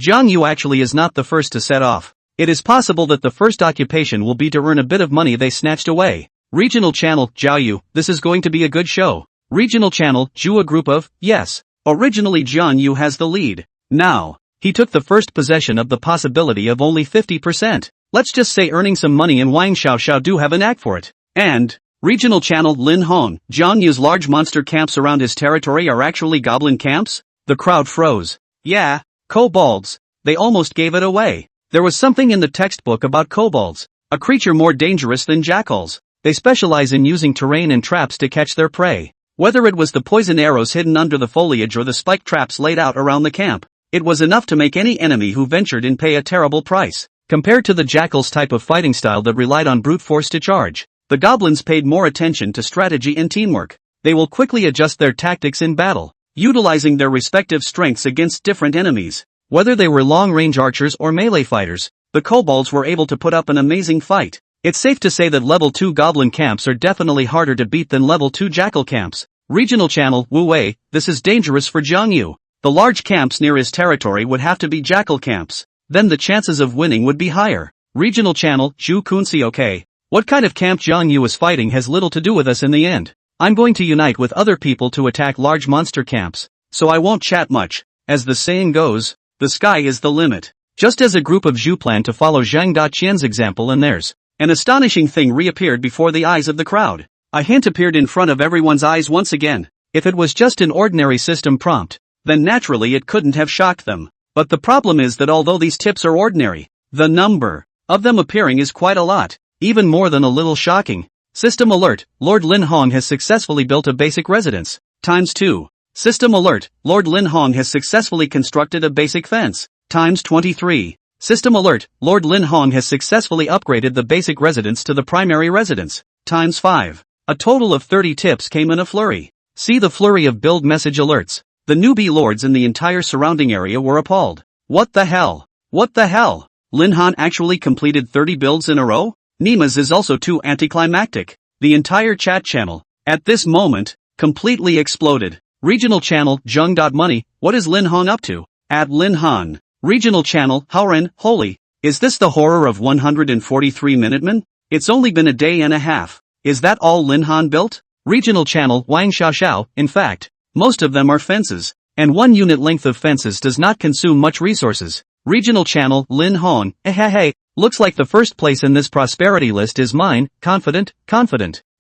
Jiang Yu actually is not the first to set off. It is possible that the first occupation will be to earn a bit of money they snatched away. Regional channel, Zhao Yu, this is going to be a good show. Regional channel, Zhu, a group of, yes. Originally Jiang Yu has the lead. Now, he took the first possession of the possibility of only 50%. Let's just say earning some money and Wang Xiao do have a knack for it. And, regional channel, Lin Hong, Jiang Yu's large monster camps around his territory are actually goblin camps? The crowd froze. Yeah, kobolds. They almost gave it away. There was something in the textbook about kobolds, a creature more dangerous than jackals. They specialize in using terrain and traps to catch their prey. Whether it was the poison arrows hidden under the foliage or the spike traps laid out around the camp, it was enough to make any enemy who ventured in pay a terrible price. Compared to the jackals type of fighting style that relied on brute force to charge, the goblins paid more attention to strategy and teamwork. They will quickly adjust their tactics in battle, utilizing their respective strengths against different enemies. Whether they were long-range archers or melee fighters, the kobolds were able to put up an amazing fight. It's safe to say that level 2 goblin camps are definitely harder to beat than level 2 jackal camps. Regional channel, Wu Wei, this is dangerous for Jiang Yu. The large camps near his territory would have to be jackal camps. Then the chances of winning would be higher. Regional channel, Zhu Kunsi, okay. What kind of camp Jiang Yu is fighting has little to do with us in the end. I'm going to unite with other people to attack large monster camps, so I won't chat much. As the saying goes, the sky is the limit. Just as a group of Zhu planned to follow Zhang Daqian's example and theirs, an astonishing thing reappeared before the eyes of the crowd. A hint appeared in front of everyone's eyes once again. If it was just an ordinary system prompt, then naturally it couldn't have shocked them. But the problem is that although these tips are ordinary, the number of them appearing is quite a lot, even more than a little shocking. System alert, Lord Lin Hong has successfully built a basic residence, ×2. System alert, Lord Lin Hong has successfully constructed a basic fence, ×23. System alert, Lord Lin Hong has successfully upgraded the basic residence to the primary residence, ×5. A total of 30 tips came in a flurry. See the flurry of build message alerts. The newbie lords in the entire surrounding area were appalled. What the hell? What the hell? Lin Han actually completed 30 builds in a row? Nima's is also too anticlimactic. The entire chat channel, at this moment, completely exploded. Regional channel, Zheng.money, what is Lin Hong up to? At Lin Han. Regional channel, Haoren, holy, is this the horror of 143 Minutemen? It's only been a day and a half. Is that all Lin Han built? Regional channel, Wang Xiao, in fact, most of them are fences, and 1 unit length of fences does not consume much resources. Regional channel, Lin Hong, looks like the first place in this prosperity list is mine, confident.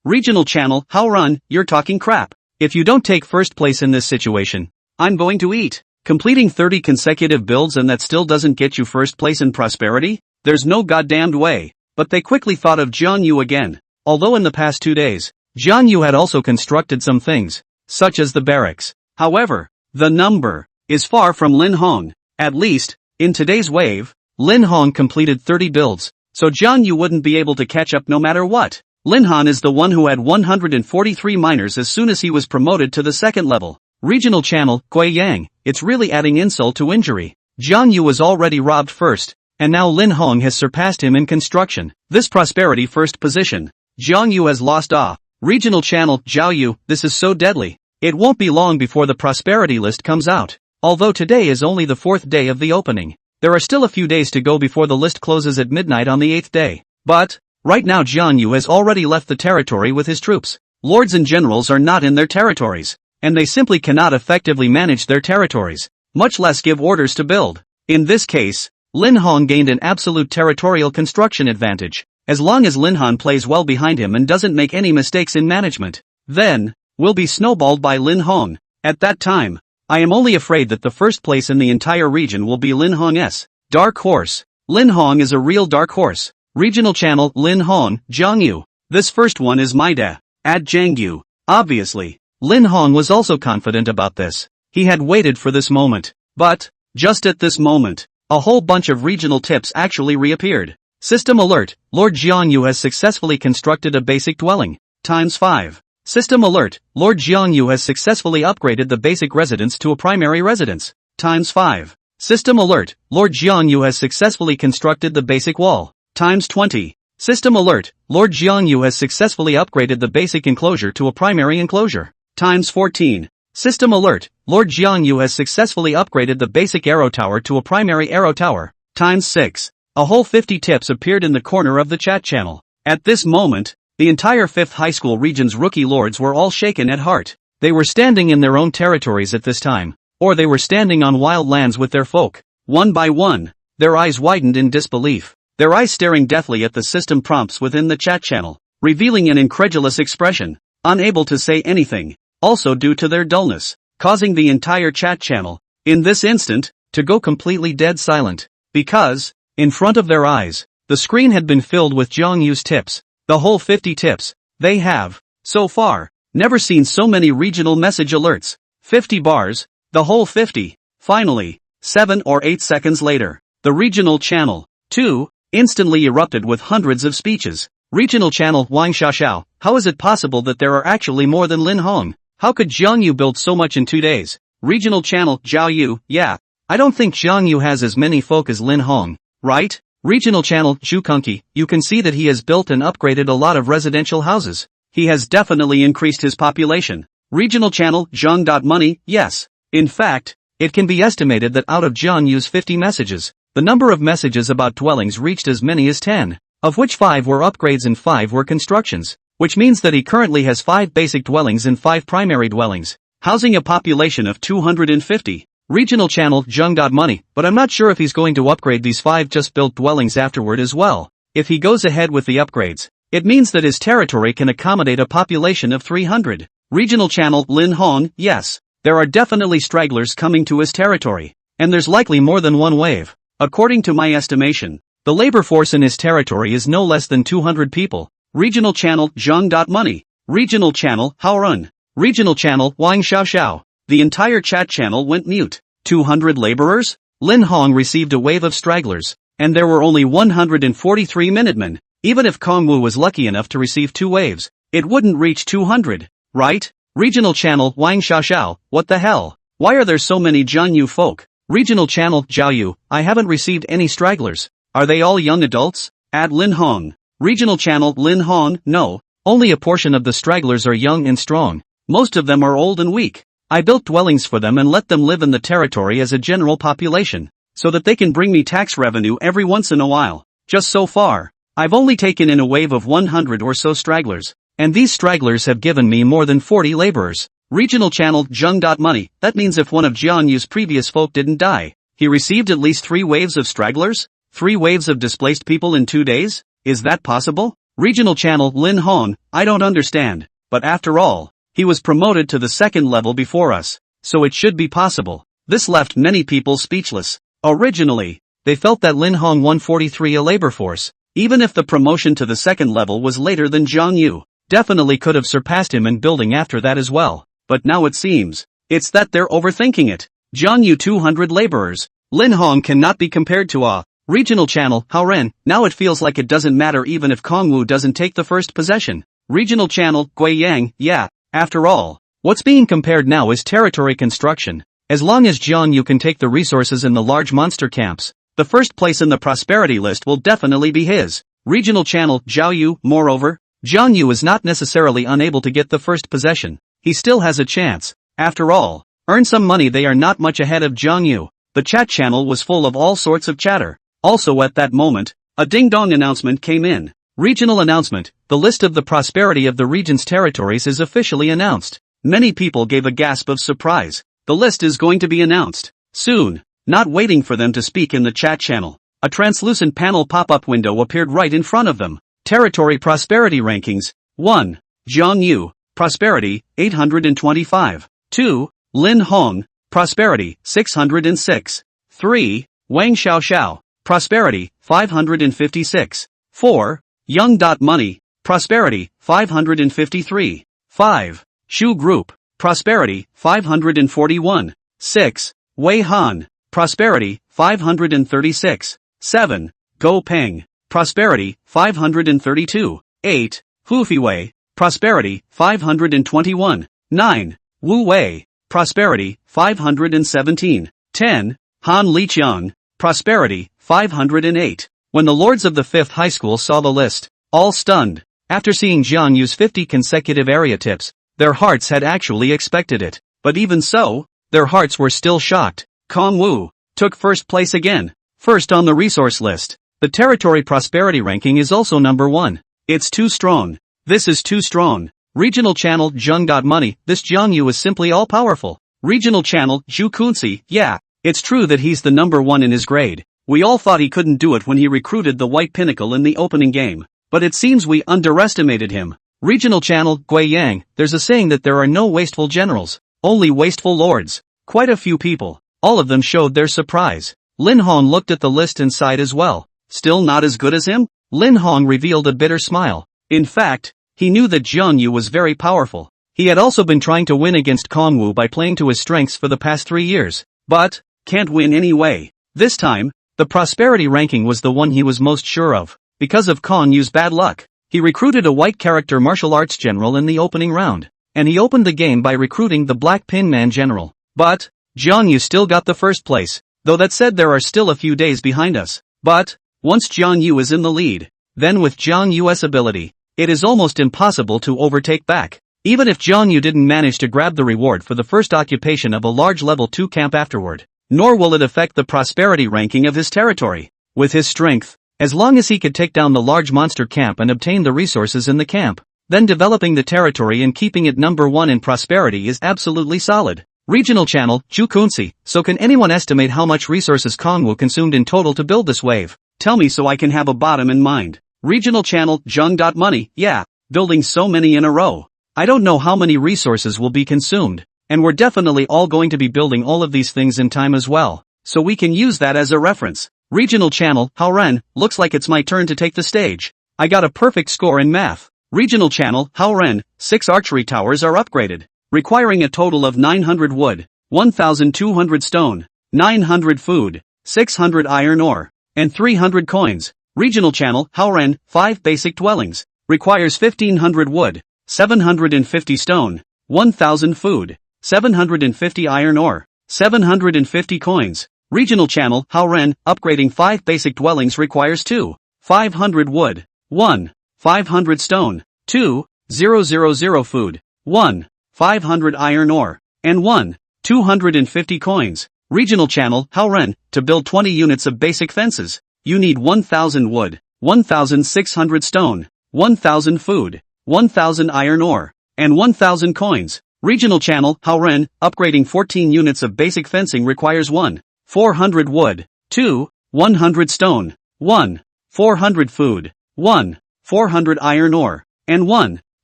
Regional channel, How Run, you're talking crap. If you don't take first place in this situation, I'm going to eat. Completing 30 consecutive builds and that still doesn't get you first place in prosperity? There's no goddamned way. But they quickly thought of Jiang Yu again. Although in the past 2 days, Jiang Yu had also constructed some things, such as the barracks. However, the number is far from Lin Hong. At least, in today's wave, Lin Hong completed 30 builds, so Jiang Yu wouldn't be able to catch up no matter what. Lin Han is the one who had 143 miners as soon as he was promoted to the second level. Regional channel, Gui Yang, it's really adding insult to injury. Jiang Yu was already robbed first, and now Lin Hong has surpassed him in construction. This prosperity first position, Jiang Yu has lost Regional channel, Zhao Yu, this is so deadly. It won't be long before the prosperity list comes out. Although today is only the 4th day of the opening, there are still a few days to go before the list closes at midnight on the 8th day. But, right now Jiang Yu has already left the territory with his troops. Lords and generals are not in their territories, and they simply cannot effectively manage their territories, much less give orders to build. In this case, Lin Hong gained an absolute territorial construction advantage. As long as Lin Han plays well behind him and doesn't make any mistakes in management, then, will be snowballed by Lin Hong. At that time, I am only afraid that the first place in the entire region will be Lin Hong's dark horse. Lin Hong is a real dark horse. Regional channel Lin Hong, Jiang Yu. This first one is my dad. Add Jiang Yu. Obviously, Lin Hong was also confident about this. He had waited for this moment. But, just at this moment, a whole bunch of regional tips actually reappeared. System alert, Lord Jiang Yu has successfully constructed a basic dwelling. ×5. System alert, Lord Jiang Yu has successfully upgraded the basic residence to a primary residence. ×5. System alert, Lord Jiang Yu has successfully constructed the basic wall. ×20. System alert, Lord Jiang Yu has successfully upgraded the basic enclosure to a primary enclosure. ×14. System alert, Lord Jiang Yu has successfully upgraded the basic arrow tower to a primary arrow tower. ×6. A whole 50 tips appeared in the corner of the chat channel. At this moment, the entire 5th high school region's rookie lords were all shaken at heart. They were standing in their own territories at this time, or they were standing on wild lands with their folk. One by one, their eyes widened in disbelief, their eyes staring deathly at the system prompts within the chat channel, revealing an incredulous expression, unable to say anything, also due to their dullness, causing the entire chat channel, in this instant, to go completely dead silent, because, in front of their eyes, the screen had been filled with Jiang Yu's tips, the whole 50 tips. They have, so far, never seen so many regional message alerts. 50 bars, the whole 50. Finally, 7 or 8 seconds later, the regional channel, 2, instantly erupted with hundreds of speeches. Regional channel Wang Xiaoxiao, how is it possible that there are actually more than Lin Hong? How could Jiang Yu build so much in 2 days? Regional channel Zhao Yu, yeah. I don't think Jiang Yu has as many folk as Lin Hong. Right? Regional channel Zhukunki, you can see that he has built and upgraded a lot of residential houses. He has definitely increased his population. Regional channel Zhang.money, yes. In fact, it can be estimated that out of Jiang Yu's 50 messages, the number of messages about dwellings reached as many as 10, of which 5 were upgrades and 5 were constructions, which means that he currently has 5 basic dwellings and 5 primary dwellings, housing a population of 250. Regional channel Zhang.money, but I'm not sure if he's going to upgrade these 5 just built dwellings afterward as well. If he goes ahead with the upgrades, it means that his territory can accommodate a population of 300. Regional channel Lin Hong, yes, there are definitely stragglers coming to his territory, and there's likely more than one wave. According to my estimation, the labor force in his territory is no less than 200 people. Regional channel Zhang.money, regional channel Haorun, regional channel Wang Xiaoxiao. The entire chat channel went mute. 200 laborers? Lin Hong received a wave of stragglers, and there were only 143 Minutemen. Even if Kongwu was lucky enough to receive 2 waves, it wouldn't reach 200, right? Regional channel Wang Xiaoxiao, what the hell? Why are there so many Jiang Yu folk? Regional channel Zhao Yu, I haven't received any stragglers. Are they all young adults? Add Lin Hong. Regional channel Lin Hong, no, only a portion of the stragglers are young and strong. Most of them are old and weak. I built dwellings for them and let them live in the territory as a general population, so that they can bring me tax revenue every once in a while. Just so far, I've only taken in a wave of 100 or so stragglers, and these stragglers have given me more than 40 laborers. Regional channel Zheng.money, that means if one of Jiang Yu's previous folk didn't die, he received at least 3 waves of stragglers? 3 waves of displaced people in 2 days? Is that possible? Regional channel Lin Hong, I don't understand, but after all, he was promoted to the 2nd level before us, so it should be possible. This left many people speechless. Originally, they felt that Lin Hong 143 a labor force, even if the promotion to the 2nd level was later than Jiang Yu, definitely could have surpassed him in building after that as well. But now it seems, it's that they're overthinking it. Jiang Yu 200 laborers. Lin Hong cannot be compared to a regional channel Haoren. Now it feels like it doesn't matter even if Kongwu doesn't take the first possession. Regional channel Guiyang, yeah. After all, what's being compared now is territory construction. As long as Jiang Yu can take the resources in the large monster camps, the first place in the prosperity list will definitely be his. Regional channel Zhao Yu, moreover, Jiang Yu is not necessarily unable to get the first possession. He still has a chance. After all, earn some money, they are not much ahead of Jiang Yu. The chat channel was full of all sorts of chatter. Also at that moment, a ding-dong announcement came in. Regional announcement, the list of the prosperity of the region's territories is officially announced. Many people gave a gasp of surprise. The list is going to be announced soon. Not waiting for them to speak in the chat channel, a translucent panel pop-up window appeared right in front of them. Territory prosperity rankings. 1. Jiang Yu, prosperity, 825. 2. Lin Hong, Prosperity, 606. 3. Wang Xiao, Prosperity, 556. 4. Young.money, Prosperity, 553. 5. Shu Group, Prosperity, 541. 6. Wei Han, Prosperity, 536. 7. Go Peng, Prosperity, 532. 8. Hu Fiwei, Prosperity, 521. 9. Wu Wei, Prosperity, 517. 10. Han Liqiang, Prosperity, 508. When the lords of the 5th high school saw the list, all stunned, after seeing Jiang Yu's 50 consecutive area tips, their hearts had actually expected it. But even so, their hearts were still shocked. Kong Wu took first place again, first on the resource list. The territory prosperity ranking is also number 1. It's too strong. This is too strong. Regional channel Zheng.money, this Jiang Yu is simply all-powerful. Regional channel Zhu Kunci, yeah, it's true that he's the number 1 in his grade. We all thought he couldn't do it when he recruited the White Pinnacle in the opening game. But it seems we underestimated him. Regional channel Gui Yang, there's a saying that there are no wasteful generals, only wasteful lords. Quite a few people. All of them showed their surprise. Lin Hong looked at the list and sighed as well. Still not as good as him? Lin Hong revealed a bitter smile. In fact, he knew that Jiang Yu was very powerful. He had also been trying to win against Kong Wu by playing to his strengths for the past 3 years. But, can't win anyway. This time, the prosperity ranking was the one he was most sure of. Because of Kong Yu's bad luck, he recruited a white character martial arts general in the opening round. And he opened the game by recruiting the Black Pin Man general. But, Jiang Yu still got the first place. Though that said, there are still a few days behind us. But, once Jiang Yu is in the lead, then with Jiang Yu's ability, it is almost impossible to overtake back. Even if Jiang Yu didn't manage to grab the reward for the first occupation of a large level 2 camp afterward, nor will it affect the prosperity ranking of his territory. With his strength, as long as he could take down the large monster camp and obtain the resources in the camp, then developing the territory and keeping it number 1 in prosperity is absolutely solid. Regional channel, Zhu Kunci, so can anyone estimate how much resources Kong Wu consumed in total to build this wave? Tell me so I can have a bottom in mind. Regional channel, Zheng.money, yeah, building so many in a row. I don't know how many resources will be consumed, and we're definitely all going to be building all of these things in time as well, so we can use that as a reference. Regional channel, Haoren, looks like it's my turn to take the stage. I got a perfect score in math. Regional channel, Haoren, 6 archery towers are upgraded, requiring a total of 900 wood, 1,200 stone, 900 food, 600 iron ore, and 300 coins. Regional channel, Haoren, 5 basic dwellings, requires 1,500 wood, 750 stone, 1,000 food, 750 iron ore, 750 coins. Regional channel, Haoren, upgrading 5 basic dwellings requires 2. 500 wood, 1. 500 stone, 2. 000 food, 1. 500 iron ore, and 1. 250 coins. Regional channel, Haoren, to build 20 units of basic fences, you need 1,000 wood, 1,600 stone, 1,000 food, 1,000 iron ore, and 1,000 coins. Regional channel, Haoren, upgrading 14 units of basic fencing requires 1. 400 wood, 2. 100 stone, 1. 400 food, 1. 400 iron ore, and 1.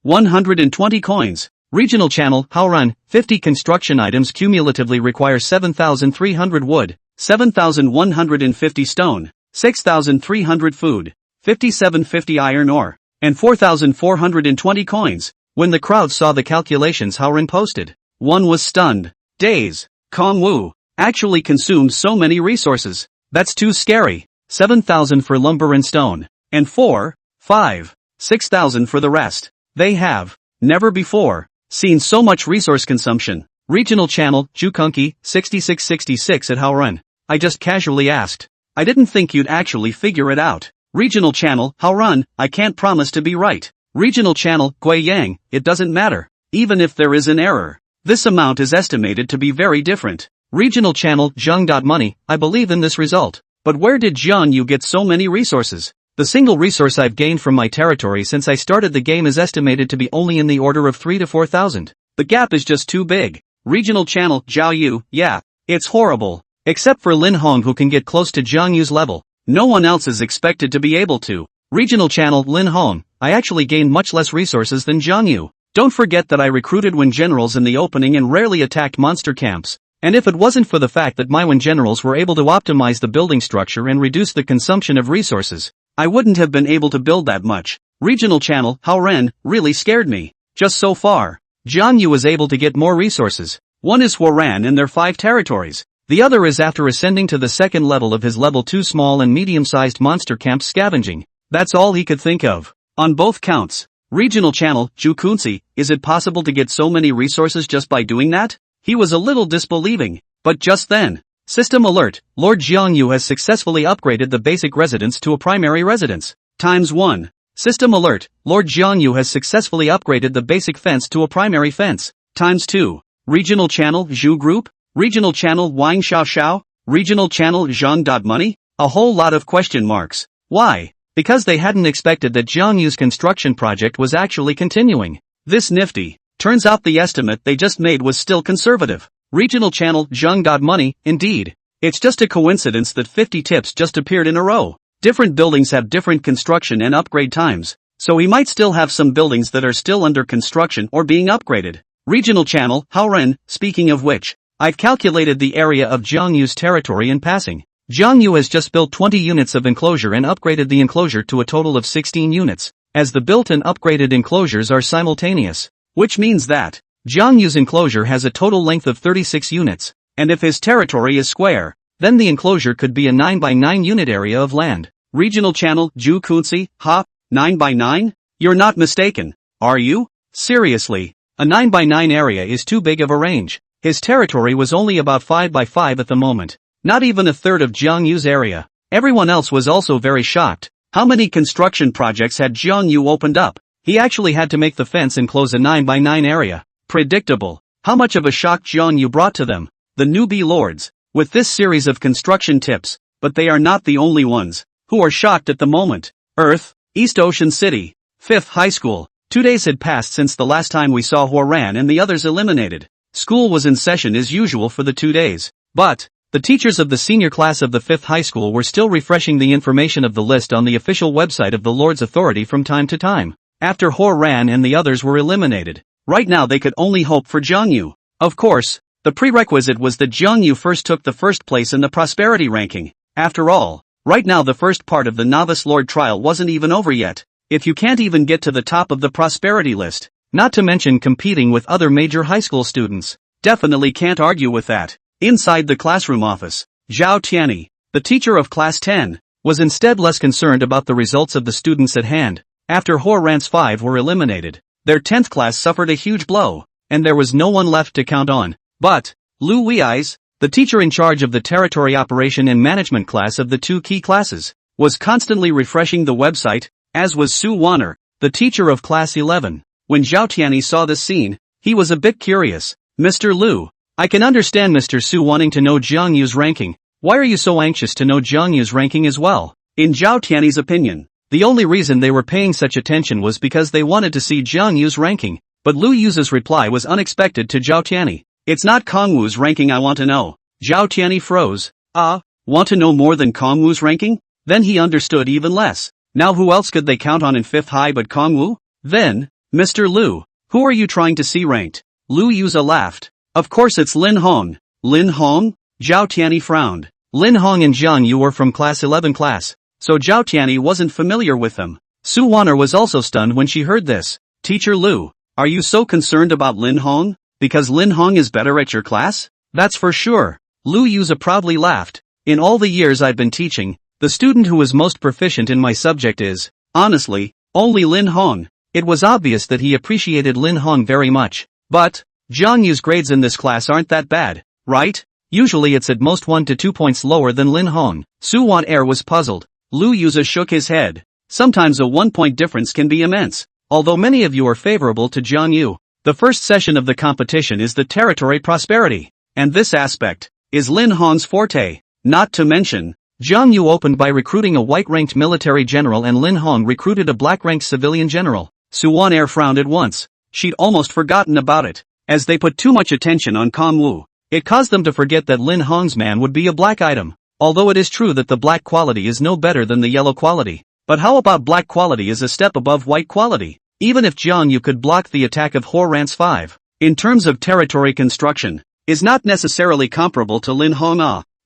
120 coins. Regional channel, Haoren, 50 construction items cumulatively require 7,300 wood, 7,150 stone, 6,300 food, 5,750 iron ore, and 4,420 coins. When the crowd saw the calculations Haoren posted, one was stunned. Days. Kong Wu actually consumed so many resources. That's too scary. 7,000 for lumber and stone, and 4, 5, 6,000 for the rest. They have never before seen so much resource consumption. Regional channel, Jukunki, 6666 at Haoren. I just casually asked. I didn't think you'd actually figure it out. Regional channel, Haoren, I can't promise to be right. Regional channel, Gui Yang, it doesn't matter. Even if there is an error, this amount is estimated to be very different. Regional channel, Zheng.money, I believe in this result. But where did Jiang Yu get so many resources? The single resource I've gained from my territory since I started the game is estimated to be only in the order of 3 to 4,000. The gap is just too big. Regional channel, Zhao Yu, yeah, it's horrible. Except for Lin Hong who can get close to Jiang Yu's level. No one else is expected to be able to. Regional channel, Lin Hong, I actually gained much less resources than Jiang Yu. Don't forget that I recruited Wen generals in the opening and rarely attacked monster camps. And if it wasn't for the fact that my Wen generals were able to optimize the building structure and reduce the consumption of resources, I wouldn't have been able to build that much. Regional channel, Hao Ren, really scared me. Just so far, Jiang Yu was able to get more resources. One is Huoran and their 5 territories. The other is after ascending to the second level of his level 2 small and medium-sized monster camp scavenging. That's all he could think of. On both counts. Regional channel, Zhu Kunzi, is it possible to get so many resources just by doing that? He was a little disbelieving. But just then, system alert, Lord Jiang Yu has successfully upgraded the basic residence to a primary residence. ×1. System alert, Lord Jiang Yu has successfully upgraded the basic fence to a primary fence. ×2. Regional channel, Zhu Group? Regional channel, Wang Xiao Xiao? Regional channel, Zhang Money? A whole lot of question marks. Why? Because they hadn't expected that Jiang Yu's construction project was actually continuing. This nifty. Turns out the estimate they just made was still conservative. Regional channel, Zhang Money, indeed. It's just a coincidence that 50 tips just appeared in a row. Different buildings have different construction and upgrade times, so we might still have some buildings that are still under construction or being upgraded. Regional channel, Hao Ren, speaking of which, I've calculated the area of Jiang Yu's territory in passing. Jiang Yu has just built 20 units of enclosure and upgraded the enclosure to a total of 16 units, as the built and upgraded enclosures are simultaneous. Which means that Jiang Yu's enclosure has a total length of 36 units, and if his territory is square, then the enclosure could be a 9 by 9 unit area of land. Regional channel, Zhu Kunzi, ha, 9 by 9? You're not mistaken, are you? Seriously, a 9 by 9 area is too big of a range. His territory was only about 5 by 5 at the moment. Not even a third of Jiang Yu's area. Everyone else was also very shocked. How many construction projects had Jiang Yu opened up? He actually had to make the fence enclose a 9 by 9 area. Predictable. How much of a shock Jiang Yu brought to them, the newbie lords, with this series of construction tips, but they are not the only ones who are shocked at the moment. Earth, East Ocean City, 5th High School. 2 days had passed since the last time we saw Huoran and the others eliminated. School was in session as usual for the 2 days, but the teachers of the senior class of the 5th High School were still refreshing the information of the list on the official website of the Lord's Authority from time to time. After Huoran and the others were eliminated, right now they could only hope for Jiang Yu. Of course, the prerequisite was that Jiang Yu first took the first place in the prosperity ranking. After all, right now the first part of the Novice Lord trial wasn't even over yet. If you can't even get to the top of the prosperity list, not to mention competing with other major high school students, definitely can't argue with that. Inside the classroom office, Zhao Tianyi, the teacher of class 10, was instead less concerned about the results of the students at hand. After Huoran's 5 were eliminated, their 10th class suffered a huge blow, and there was no one left to count on. But Lu Wei's, the teacher in charge of the territory operation and management class of the 2 key classes, was constantly refreshing the website, as was Su Wanner, the teacher of class 11. When Zhao Tianyi saw this scene, he was a bit curious. Mr. Lu, I can understand Mr. Su wanting to know Jiang Yu's ranking. Why are you so anxious to know Jiang Yu's ranking as well? In Zhao Tianyi's opinion, the only reason they were paying such attention was because they wanted to see Jiang Yu's ranking, but Lu Yu's reply was unexpected to Zhao Tianyi. It's not Kongwu's ranking I want to know. Zhao Tianyi froze. Want to know more than Kongwu's ranking? Then he understood even less. Now who else could they count on in 5th High but Kongwu? Then, Mr. Lu, who are you trying to see ranked? Lu Yuza laughed. Of course it's Lin Hong. Lin Hong? Zhao Tianyi frowned. Lin Hong and Jiang Yu were from class 11 class, so Zhao Tianyi wasn't familiar with them. Su Wanner was also stunned when she heard this. Teacher Lu, are you so concerned about Lin Hong? Because Lin Hong is better at your class? That's for sure. Lu Yuza proudly laughed. In all the years I've been teaching, the student who is most proficient in my subject is, honestly, only Lin Hong. It was obvious that he appreciated Lin Hong very much. But Jiang Yu's grades in this class aren't that bad, right? Usually it's at most 1 to 2 points lower than Lin Hong. Su Wan'er was puzzled. Lu Yuza shook his head. Sometimes a 1-point difference can be immense. Although many of you are favorable to Jiang Yu, the first session of the competition is the territory prosperity, and this aspect is Lin Hong's forte. Not to mention, Jiang Yu opened by recruiting a white-ranked military general and Lin Hong recruited a black-ranked civilian general. Su Wan'er frowned at once. She'd almost forgotten about it. As they put too much attention on Kongwu, it caused them to forget that Lin Hong's man would be a black item. Although it is true that the black quality is no better than the yellow quality. But how about black quality is a step above white quality? Even if Jiang Yu could block the attack of Huoran's 5, in terms of territory construction, is not necessarily comparable to Lin Hong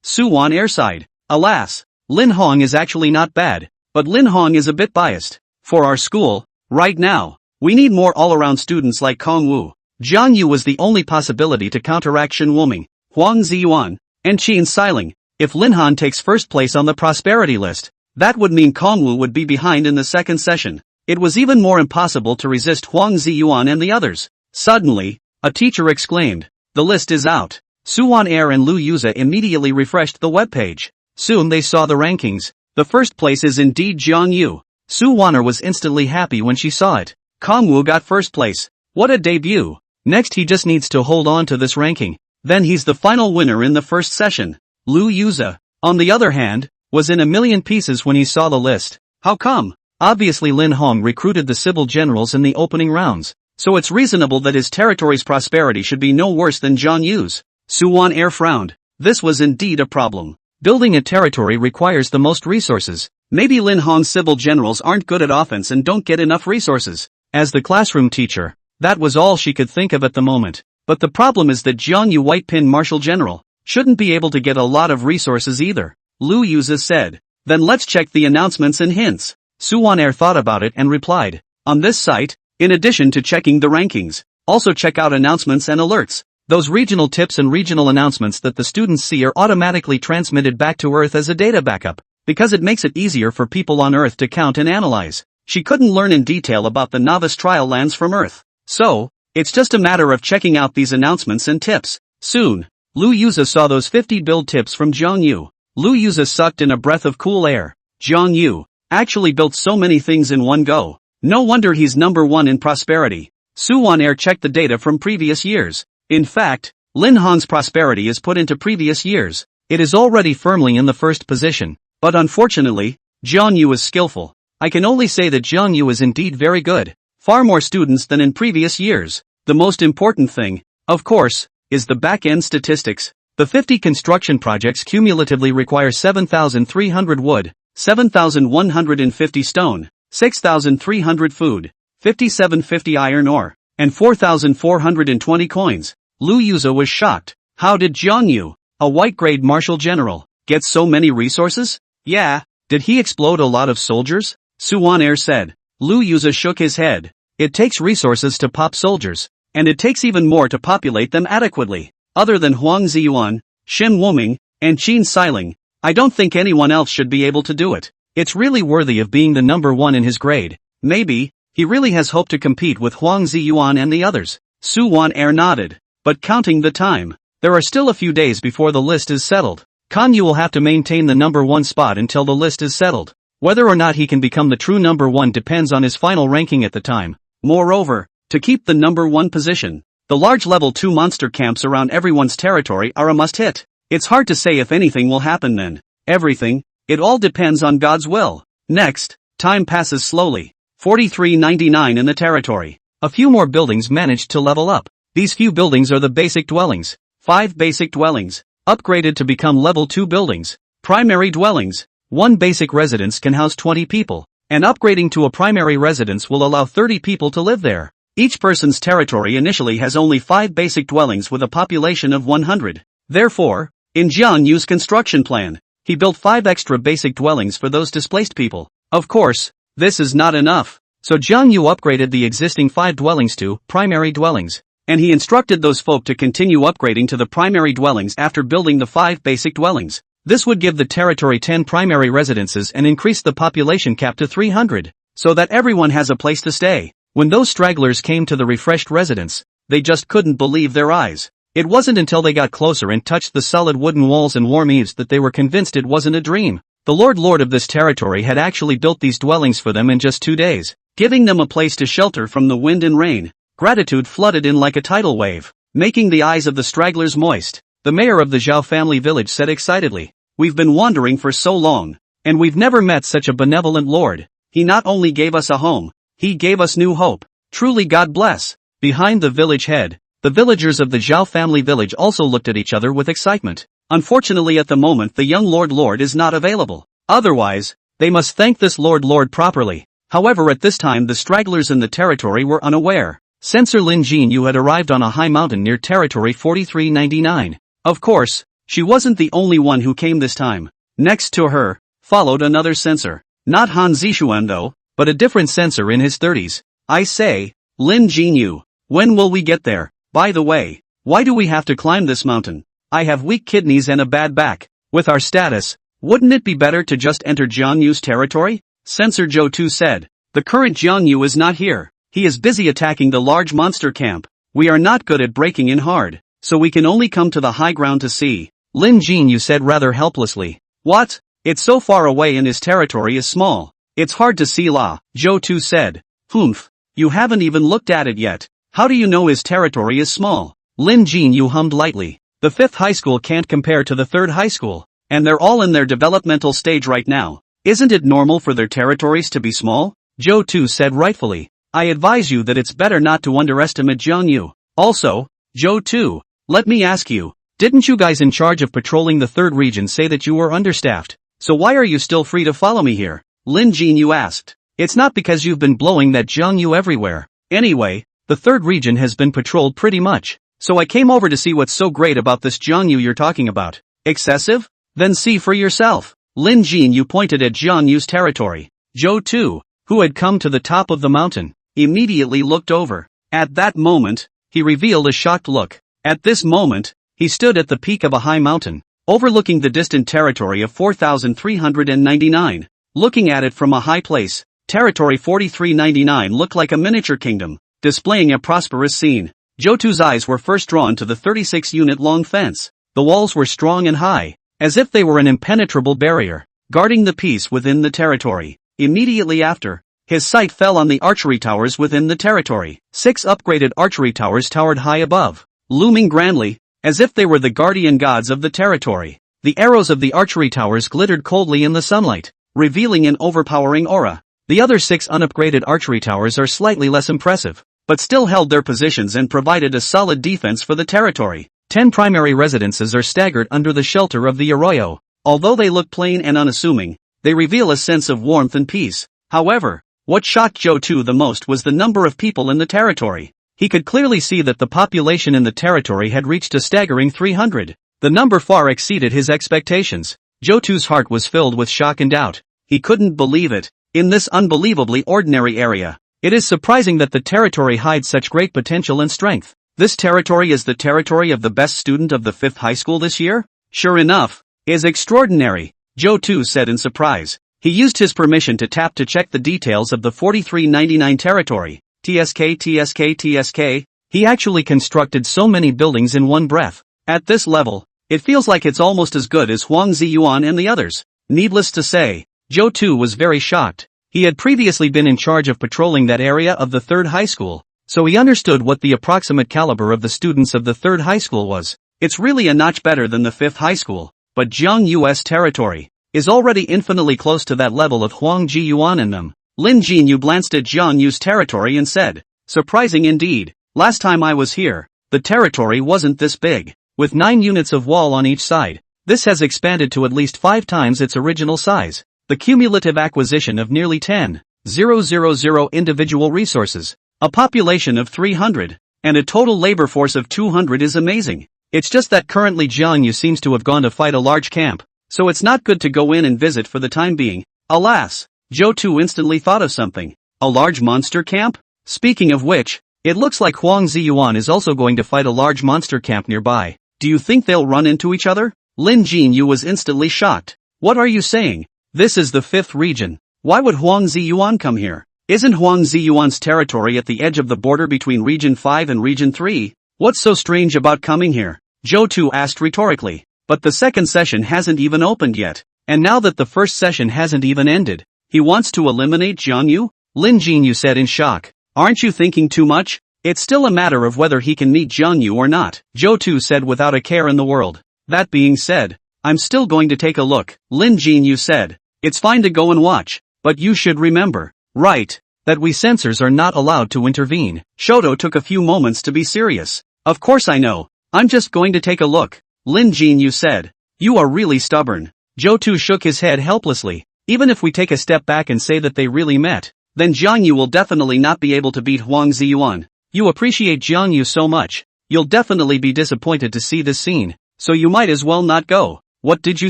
Suwon airside. Alas, Lin Hong is actually not bad, but Lin Hong is a bit biased. For our school, right now, we need more all-around students like Kong Wu. Jiang Yu was the only possibility to counteract Shen Wuming, Huang Ziyuan, and Qin Xiling. If Lin Han takes first place on the prosperity list, that would mean Kong Wu would be behind in the second session. It was even more impossible to resist Huang Ziyuan and the others. Suddenly, a teacher exclaimed, "The list is out." Suwon Air and Lu Yuza immediately refreshed the webpage. Soon they saw the rankings. The first place is indeed Jiang Yu. Suwon was instantly happy when she saw it. Kong Wu got first place. What a debut. Next he just needs to hold on to this ranking. Then he's the final winner in the first session. Lu Yuza, on the other hand, was in a million pieces when he saw the list. How come? Obviously Lin Hong recruited the civil generals in the opening rounds, so it's reasonable that his territory's prosperity should be no worse than Jiang Yu's. Suwon Air frowned. This was indeed a problem. Building a territory requires the most resources. Maybe Lin Hong's civil generals aren't good at offense and don't get enough resources. As the classroom teacher, that was all she could think of at the moment. But the problem is that Jiang Yu, White Pin Marshal General, shouldn't be able to get a lot of resources either. Lu Yuza said. Then let's check the announcements and hints. Suwon Air thought about it and replied. On this site, in addition to checking the rankings, also check out announcements and alerts. Those regional tips and regional announcements that the students see are automatically transmitted back to Earth as a data backup, because it makes it easier for people on Earth to count and analyze. She couldn't learn in detail about the novice trial lands from Earth. So, it's just a matter of checking out these announcements and tips. Soon, Lu Yuza saw those 50 build tips from Jiang Yu. Lu Yuza sucked in a breath of cool air. Jiang Yu actually built so many things in one go. No wonder he's number one in prosperity. Suwon Air checked the data from previous years. In fact, Lin Hong's prosperity is put into previous years. It is already firmly in the first position. But unfortunately, Jiang Yu is skillful. I can only say that Jiang Yu is indeed very good. Far more students than in previous years. The most important thing, of course, is the back-end statistics. The 50 construction projects cumulatively require 7,300 wood, 7,150 stone, 6,300 food, 5,750 iron ore, and 4,420 coins. Lu Yuza was shocked. How did Jiang Yu, a white-grade marshal general, get so many resources? Yeah, did he explode a lot of soldiers? Suwon Air said. Lu Yuza shook his head. It takes resources to pop soldiers, and it takes even more to populate them adequately. Other than Huang Ziyuan, Shen Wuming, and Qin Xiling, I don't think anyone else should be able to do it. It's really worthy of being the number one in his grade. Maybe, he really has hope to compete with Huang Ziyuan and the others. Suwon Air nodded. But counting the time, there are still a few days before the list is settled. Guan Yu will have to maintain the number one spot until the list is settled. Whether or not he can become the true number one depends on his final ranking at the time. Moreover, to keep the number one position, the large level 2 monster camps around everyone's territory are a must-hit. It's hard to say if anything will happen then. Everything, it all depends on God's will. Next, time passes slowly. 4399 in the territory. A few more buildings managed to level up. These few buildings are the basic dwellings. 5 basic dwellings, upgraded to become level 2 buildings. Primary dwellings. 1 basic residence can house 20 people, and upgrading to a primary residence will allow 30 people to live there. Each person's territory initially has only 5 basic dwellings with a population of 100. Therefore, in Jiang Yu's construction plan, he built 5 extra basic dwellings for those displaced people. Of course, this is not enough, so Jiang Yu upgraded the existing 5 dwellings to primary dwellings, and he instructed those folk to continue upgrading to the primary dwellings after building the 5 basic dwellings. This would give the territory 10 primary residences and increase the population cap to 300, so that everyone has a place to stay. When those stragglers came to the refreshed residence, they just couldn't believe their eyes. It wasn't until they got closer and touched the solid wooden walls and warm eaves that they were convinced it wasn't a dream. The Lord of this territory had actually built these dwellings for them in just 2 days, giving them a place to shelter from the wind and rain. Gratitude flooded in like a tidal wave, making the eyes of the stragglers moist. The mayor of the Zhao family village said excitedly, "We've been wandering for so long, and we've never met such a benevolent lord. He not only gave us a home, he gave us new hope. Truly God bless." Behind the village head, the villagers of the Zhao family village also looked at each other with excitement. Unfortunately at the moment the young lord is not available. Otherwise, they must thank this lord properly. However, at this time the stragglers in the territory were unaware. Censor Lin Yu had arrived on a high mountain near territory 4399. Of course, she wasn't the only one who came this time. Next to her, followed another censor. Not Han Zixuan though, but a different censor in his 30s. I say, Lin Yu, when will we get there? By the way, why do we have to climb this mountain? I have weak kidneys and a bad back. With our status, wouldn't it be better to just enter Jiang Yu's territory? Censor Zhou Tu said. The current Jiang Yu is not here. He is busy attacking the large monster camp. We are not good at breaking in hard, so we can only come to the high ground to see. Lin Yu said rather helplessly. What? It's so far away and his territory is small. It's hard to see la, Zhou Tu said. Humph. You haven't even looked at it yet. How do you know his territory is small? Lin Yu hummed lightly. The 5th high school can't compare to the 3rd high school, and they're all in their developmental stage right now. Isn't it normal for their territories to be small? Zhou Tu said rightfully. I advise you that it's better not to underestimate Jiang Yu. Also, Zhou Tu, let me ask you, didn't you guys in charge of patrolling the 3rd region say that you were understaffed? So why are you still free to follow me here? Lin Yu asked. It's not because you've been blowing that Jiang Yu everywhere. Anyway, the 3rd region has been patrolled pretty much, so I came over to see what's so great about this Jiang Yu you're talking about. Excessive? Then see for yourself. Lin Yu pointed at Jiang Yu's territory. Zhou Tu, who had come to the top of the mountain, immediately looked over. At that moment, he revealed a shocked look. At this moment, he stood at the peak of a high mountain, overlooking the distant territory of 4399. Looking at it from a high place, territory 4399 looked like a miniature kingdom, displaying a prosperous scene. Zhou Tu's eyes were first drawn to the 36-unit-long fence. The walls were strong and high, as if they were an impenetrable barrier, guarding the peace within the territory. Immediately after, his sight fell on the archery towers within the territory. 6 upgraded archery towers towered high above, looming grandly, as if they were the guardian gods of the territory. The arrows of the archery towers glittered coldly in the sunlight, revealing an overpowering aura. The other 6 unupgraded archery towers are slightly less impressive, but still held their positions and provided a solid defense for the territory. 10 primary residences are staggered under the shelter of the arroyo. Although they look plain and unassuming, they reveal a sense of warmth and peace. However, what shocked Zhou Tu the most was the number of people in the territory. He could clearly see that the population in the territory had reached a staggering 300. The number far exceeded his expectations. Zhou Tu's heart was filled with shock and doubt. He couldn't believe it. In this unbelievably ordinary area, it is surprising that the territory hides such great potential and strength. This territory is the territory of the best student of the 5th high school this year? Sure enough, is extraordinary, Zhou Tu said in surprise. He used his permission to tap to check the details of the 4399 territory. TSK. He actually constructed so many buildings in one breath. At this level, it feels like it's almost as good as Huang Ziyuan and the others. Needless to say, Zhou Tu was very shocked. He had previously been in charge of patrolling that area of the 3rd high school, so he understood what the approximate caliber of the students of the 3rd high school was. It's really a notch better than the 5th high school, but Jiang Yu's territory is already infinitely close to that level of Huang Ziyuan in them. Lin Yu glanced at Jiang Yu's territory and said, surprising indeed. Last time I was here, the territory wasn't this big. With 9 units of wall on each side, this has expanded to at least 5 times its original size. The cumulative acquisition of nearly 10,000 individual resources, a population of 300, and a total labor force of 200 is amazing. It's just that currently Jiang Yu seems to have gone to fight a large camp, so it's not good to go in and visit for the time being. Alas, Zhou Tu instantly thought of something. A large monster camp? Speaking of which, it looks like Huang Ziyuan is also going to fight a large monster camp nearby. Do you think they'll run into each other? Lin Yu was instantly shocked. What are you saying? This is the 5th region. Why would Huang Ziyuan come here? Isn't Huang Ziyuan's territory at the edge of the border between Region 5 and Region 3? What's so strange about coming here? Zhou Tu asked rhetorically. But the second session hasn't even opened yet, and now that the first session hasn't even ended, he wants to eliminate Jiang Yu? Lin Yu said in shock. Aren't you thinking too much? It's still a matter of whether he can meet Jiang Yu or not, Zhou Tu said without a care in the world. That being said, I'm still going to take a look, Lin Yu said. It's fine to go and watch, but you should remember, right, that we censors are not allowed to intervene. Shoto took a few moments to be serious. Of course I know, I'm just going to take a look, Lin Yu said. You are really stubborn. Zhou Tu shook his head helplessly. Even if we take a step back and say that they really met, then Jiang Yu will definitely not be able to beat Huang Ziyuan. You appreciate Jiang Yu so much. You'll definitely be disappointed to see this scene, so you might as well not go. What did you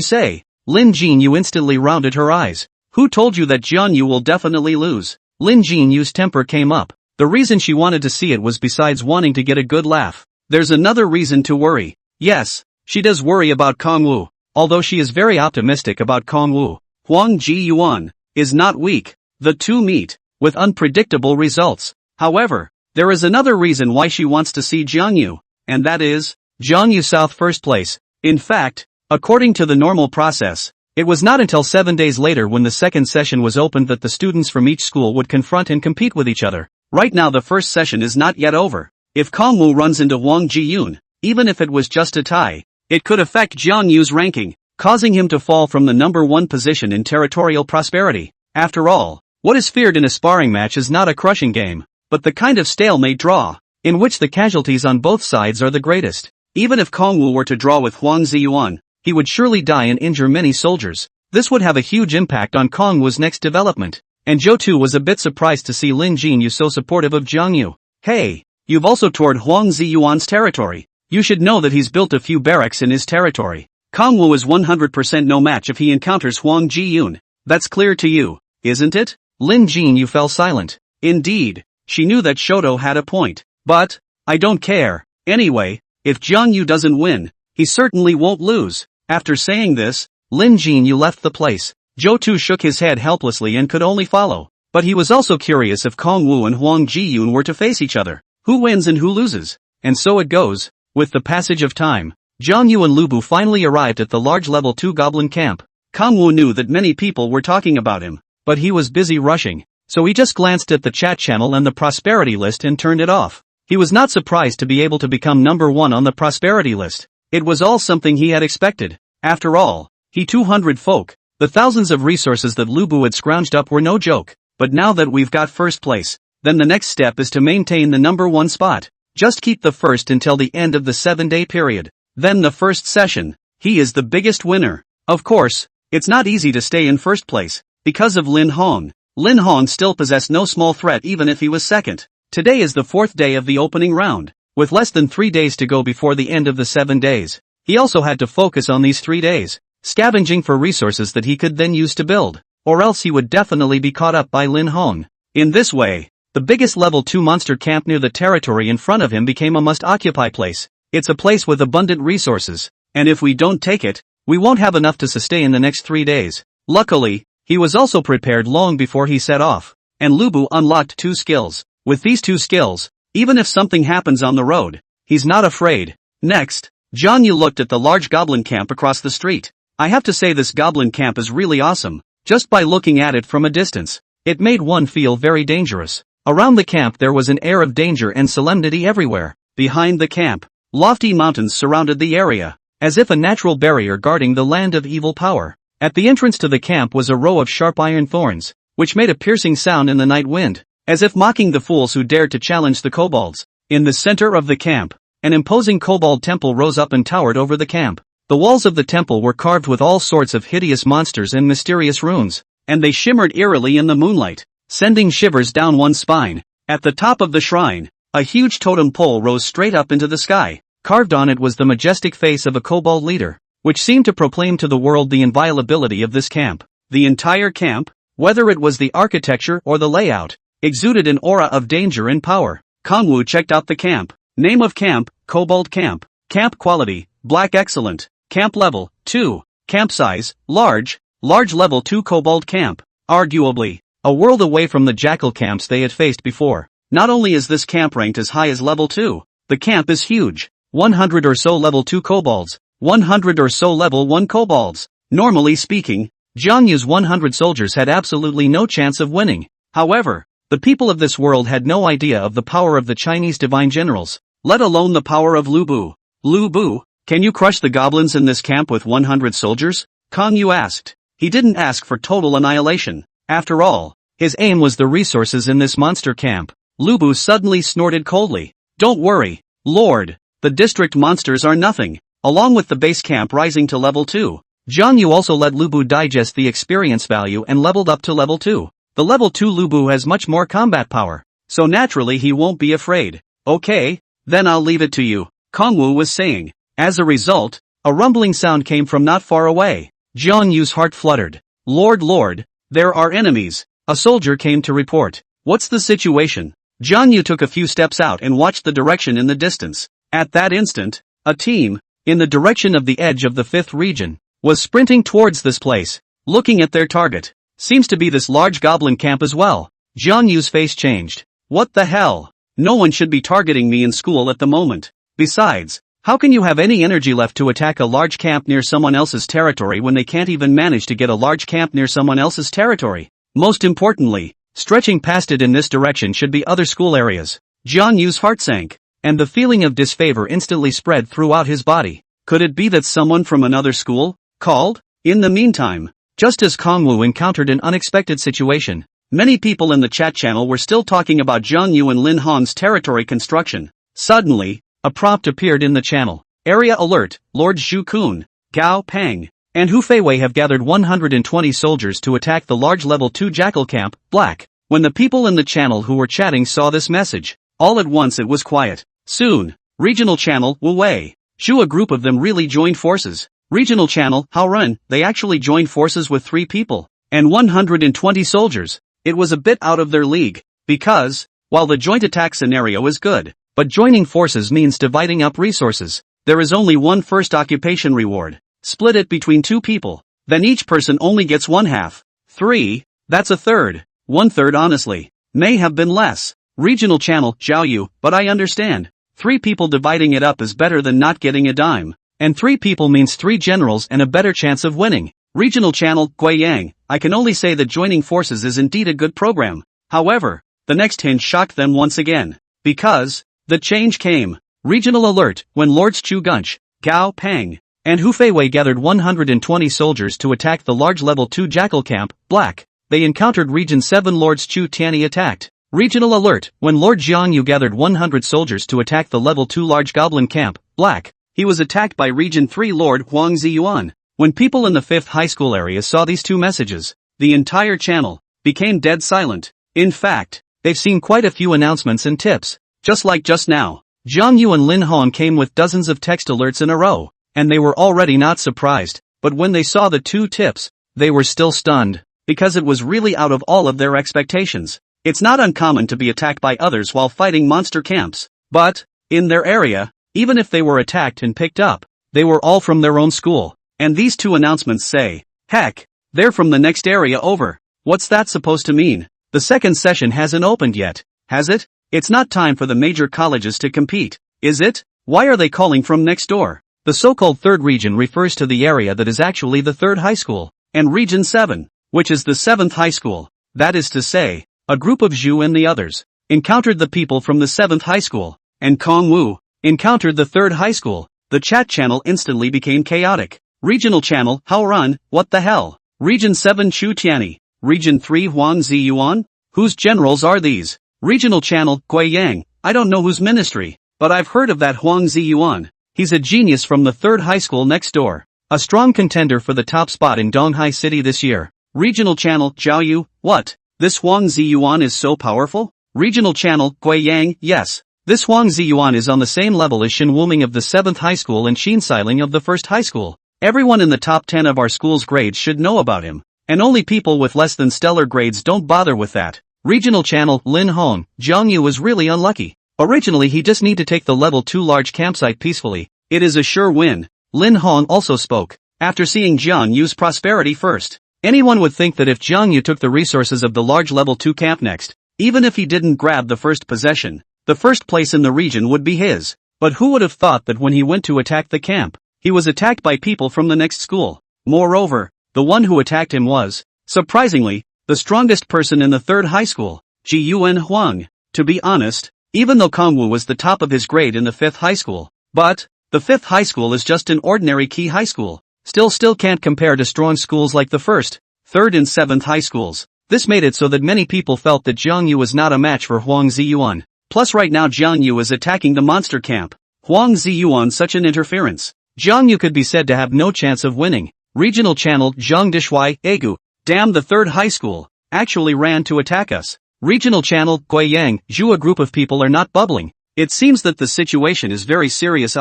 say? Lin Jinyu instantly rounded her eyes. Who told you that Jiang Yu will definitely lose? Lin Jinyu's temper came up. The reason she wanted to see it was besides wanting to get a good laugh. There's another reason to worry. Yes, she does worry about Kongwu. Although she is very optimistic about Kongwu, Huang Ji Yuan is not weak. The two meet, with unpredictable results. However, there is another reason why she wants to see Jiang Yu, and that is, Jiang Yu South first place. In fact, according to the normal process, it was not until 7 days later when the second session was opened that the students from each school would confront and compete with each other. Right now the first session is not yet over. If Kongwu runs into Wang Jiyun, even if it was just a tie, it could affect Jiang Yu's ranking, causing him to fall from the number 1 position in territorial prosperity. After all, what is feared in a sparring match is not a crushing game, but the kind of stalemate draw, in which the casualties on both sides are the greatest. Even if Kongwu were to draw with Huang Ziyuan, he would surely die and injure many soldiers. This would have a huge impact on Kongwu's next development. And Zhou Tu was a bit surprised to see Lin Jinyu so supportive of Jiang Yu. Hey, you've also toured Huang Ziyuan's territory. You should know that he's built a few barracks in his territory. Kongwu is 100% no match if he encounters Huang Jiyun. That's clear to you, isn't it? Lin Jinyu fell silent. Indeed, she knew that Shoto had a point. But, I don't care. Anyway, if Jiang Yu doesn't win, he certainly won't lose. After saying this, Lin Jinyu left the place. Zhou Tu shook his head helplessly and could only follow. But he was also curious if Kongwu and Huang Jiyun were to face each other. Who wins and who loses? And so it goes. With the passage of time, Zhang Yu and Lubu finally arrived at the large level 2 goblin camp. Kongwu knew that many people were talking about him, but he was busy rushing, so he just glanced at the chat channel and the prosperity list and turned it off. He was not surprised to be able to become number 1 on the prosperity list. It was all something he had expected. After all, he 200 folk. The thousands of resources that Lubu had scrounged up were no joke. But now that we've got first place, then the next step is to maintain the number 1 spot. Just keep the first until the end of the 7-day period. Then the first session, he is the biggest winner. Of course, it's not easy to stay in first place, because of Lin Hong. Lin Hong still possessed no small threat even if he was second. Today is the 4th day of the opening round, with less than 3 days to go before the end of the 7 days. He also had to focus on these 3 days, scavenging for resources that he could then use to build, or else he would definitely be caught up by Lin Hong. In this way, the biggest level 2 monster camp near the territory in front of him became a must-occupy place. It's a place with abundant resources, and if we don't take it, we won't have enough to sustain the next 3 days. Luckily, he was also prepared long before he set off, and Lubu unlocked 2 skills. With these 2 skills, even if something happens on the road, he's not afraid. Next, Jiang Yu looked at the large goblin camp across the street. I have to say this goblin camp is really awesome. Just by looking at it from a distance, it made one feel very dangerous. Around the camp there was an air of danger and solemnity everywhere. Behind the camp, lofty mountains surrounded the area, as if a natural barrier guarding the land of evil power. At the entrance to the camp was a row of sharp iron thorns, which made a piercing sound in the night wind, as if mocking the fools who dared to challenge the kobolds. In the center of the camp, an imposing kobold temple rose up and towered over the camp. The walls of the temple were carved with all sorts of hideous monsters and mysterious runes, and they shimmered eerily in the moonlight, sending shivers down one's spine. At the top of the shrine, a huge totem pole rose straight up into the sky. Carved on it was the majestic face of a kobold leader, which seemed to proclaim to the world the inviolability of this camp. The entire camp, whether it was the architecture or the layout, exuded an aura of danger and power. Kongwu checked out the camp. Name of camp, Kobold Camp. Camp quality, Black Excellent. Camp level, 2. Camp size, large level 2 Kobold Camp. Arguably, a world away from the jackal camps they had faced before. Not only is this camp ranked as high as level 2, the camp is huge. 100 or so level 2 kobolds, 100 or so level 1 kobolds. Normally speaking, Jiang Yu's 100 soldiers had absolutely no chance of winning. However, the people of this world had no idea of the power of the Chinese divine generals, let alone the power of Lubu. Lubu, can you crush the goblins in this camp with 100 soldiers? Kong Yu asked. He didn't ask for total annihilation. After all, his aim was the resources in this monster camp. Lubu suddenly snorted coldly. Don't worry, Lord, the district monsters are nothing. Along with the base camp rising to level 2, Jiang Yu also let Lubu digest the experience value and leveled up to level 2. The level 2 Lubu has much more combat power, so naturally he won't be afraid. Okay, then I'll leave it to you, Kongwu was saying. As a result, a rumbling sound came from not far away. Jiang Yu's heart fluttered. Lord, there are enemies. A soldier came to report. What's the situation? Jiang Yu took a few steps out and watched the direction in the distance. At that instant, a team, in the direction of the edge of the 5th region, was sprinting towards this place. Looking at their target, seems to be this large goblin camp as well. Jiang Yu's face changed. What the hell? No one should be targeting me in school at the moment. Besides, how can you have any energy left to attack a large camp near someone else's territory when they can't even manage to get a large camp near someone else's territory? Most importantly, stretching past it in this direction should be other school areas. Jiang Yu's heart sank, and the feeling of disfavor instantly spread throughout his body. Could it be that someone from another school called? In the meantime, just as Kongwu encountered an unexpected situation, many people in the chat channel were still talking about Zhang Yu and Lin Hong's territory construction. Suddenly, a prompt appeared in the channel. Area alert, Lord Zhu Kun, Gao Peng, and Hu Feiwei have gathered 120 soldiers to attack the large level 2 jackal camp, Black. When the people in the channel who were chatting saw this message, all at once it was quiet. Soon, regional channel, Wu Wei, Shu, a group of them really joined forces. Regional channel, Hao Run, they actually joined forces with 3 people, and 120 soldiers. It was a bit out of their league, because, while the joint attack scenario is good, but joining forces means dividing up resources. There is only one first occupation reward. Split it between 2 people, then each person only gets 1/2. 3, that's a third. 1/3 honestly, may have been less. Regional channel, Zhao Yu, but I understand. 3 people dividing it up is better than not getting a dime. And 3 people means 3 generals and a better chance of winning. Regional channel, Guiyang, I can only say that joining forces is indeed a good program. However, the next hint shocked them once again. Because, the change came. Regional alert, when Lords Chu Gunch, Gao Peng, and Hu Feiwei gathered 120 soldiers to attack the large level 2 jackal camp, Black. They encountered Region 7 Lords Chu Tianyi attacked. Regional alert, when Lord Jiang Yu gathered 100 soldiers to attack the level 2 large goblin camp, Black. He was attacked by Region 3 Lord Huang Ziyuan. When people in the 5th high school area saw these 2 messages, the entire channel became dead silent. In fact, they've seen quite a few announcements and tips. Just like just now, Zhang Yu and Lin Hong came with dozens of text alerts in a row, and they were already not surprised, but when they saw the 2 tips, they were still stunned, because it was really out of all of their expectations. It's not uncommon to be attacked by others while fighting monster camps, but, in their area, even if they were attacked and picked up, they were all from their own school. And these 2 announcements say, heck, they're from the next area over. What's that supposed to mean? The second session hasn't opened yet, has it? It's not time for the major colleges to compete, is it? Why are they calling from next door? The so-called 3rd region refers to the area that is actually the 3rd high school, and Region 7, which is the 7th high school. That is to say, a group of Zhu and the others encountered the people from the 7th high school, and Kong Wu encountered the 3rd high school. The chat channel instantly became chaotic. Regional channel, Hao Run, what the hell? Region 7 Chu Tianyi, Region 3 Huang Ziyuan? Whose generals are these? Regional channel, Guiyang, I don't know whose ministry, but I've heard of that Huang Ziyuan. He's a genius from the 3rd high school next door. A strong contender for the top spot in Donghai City this year. Regional channel, Zhao Yu, what? This Huang Ziyuan is so powerful? Regional channel, Guiyang, yes. This Huang Ziyuan is on the same level as Shen Wuming of the 7th high school and Xin Sailing of the 1st high school. Everyone in the top 10 of our school's grades should know about him. And only people with less than stellar grades don't bother with that. Regional channel, Lin Hong, Jiang Yu was really unlucky. Originally he just need to take the level 2 large campsite peacefully. It is a sure win. Lin Hong also spoke. After seeing Jiang Yu's prosperity first, anyone would think that if Jiang Yu took the resources of the large level 2 camp next, even if he didn't grab the first possession, the first place in the region would be his. But who would have thought that when he went to attack the camp, he was attacked by people from the next school. Moreover, the one who attacked him was, surprisingly, the strongest person in the 3rd high school, Ji Yuan Huang. To be honest, even though Kongwu was the top of his grade in the 5th high school, but, the 5th high school is just an ordinary key high school, still can't compare to strong schools like the 1st, 3rd and 7th high schools. This made it so that many people felt that Jiang Yu was not a match for Huang Ziyuan. Plus right now Jiang Yu is attacking the monster camp. Huang Ziyuan such an interference. Jiang Yu could be said to have no chance of winning. Regional channel Zhang Dishuai, Egu, damn the 3rd high school, actually ran to attack us. Regional channel Guiyang, Zhu, a group of people are not bubbling. It seems that the situation is very serious.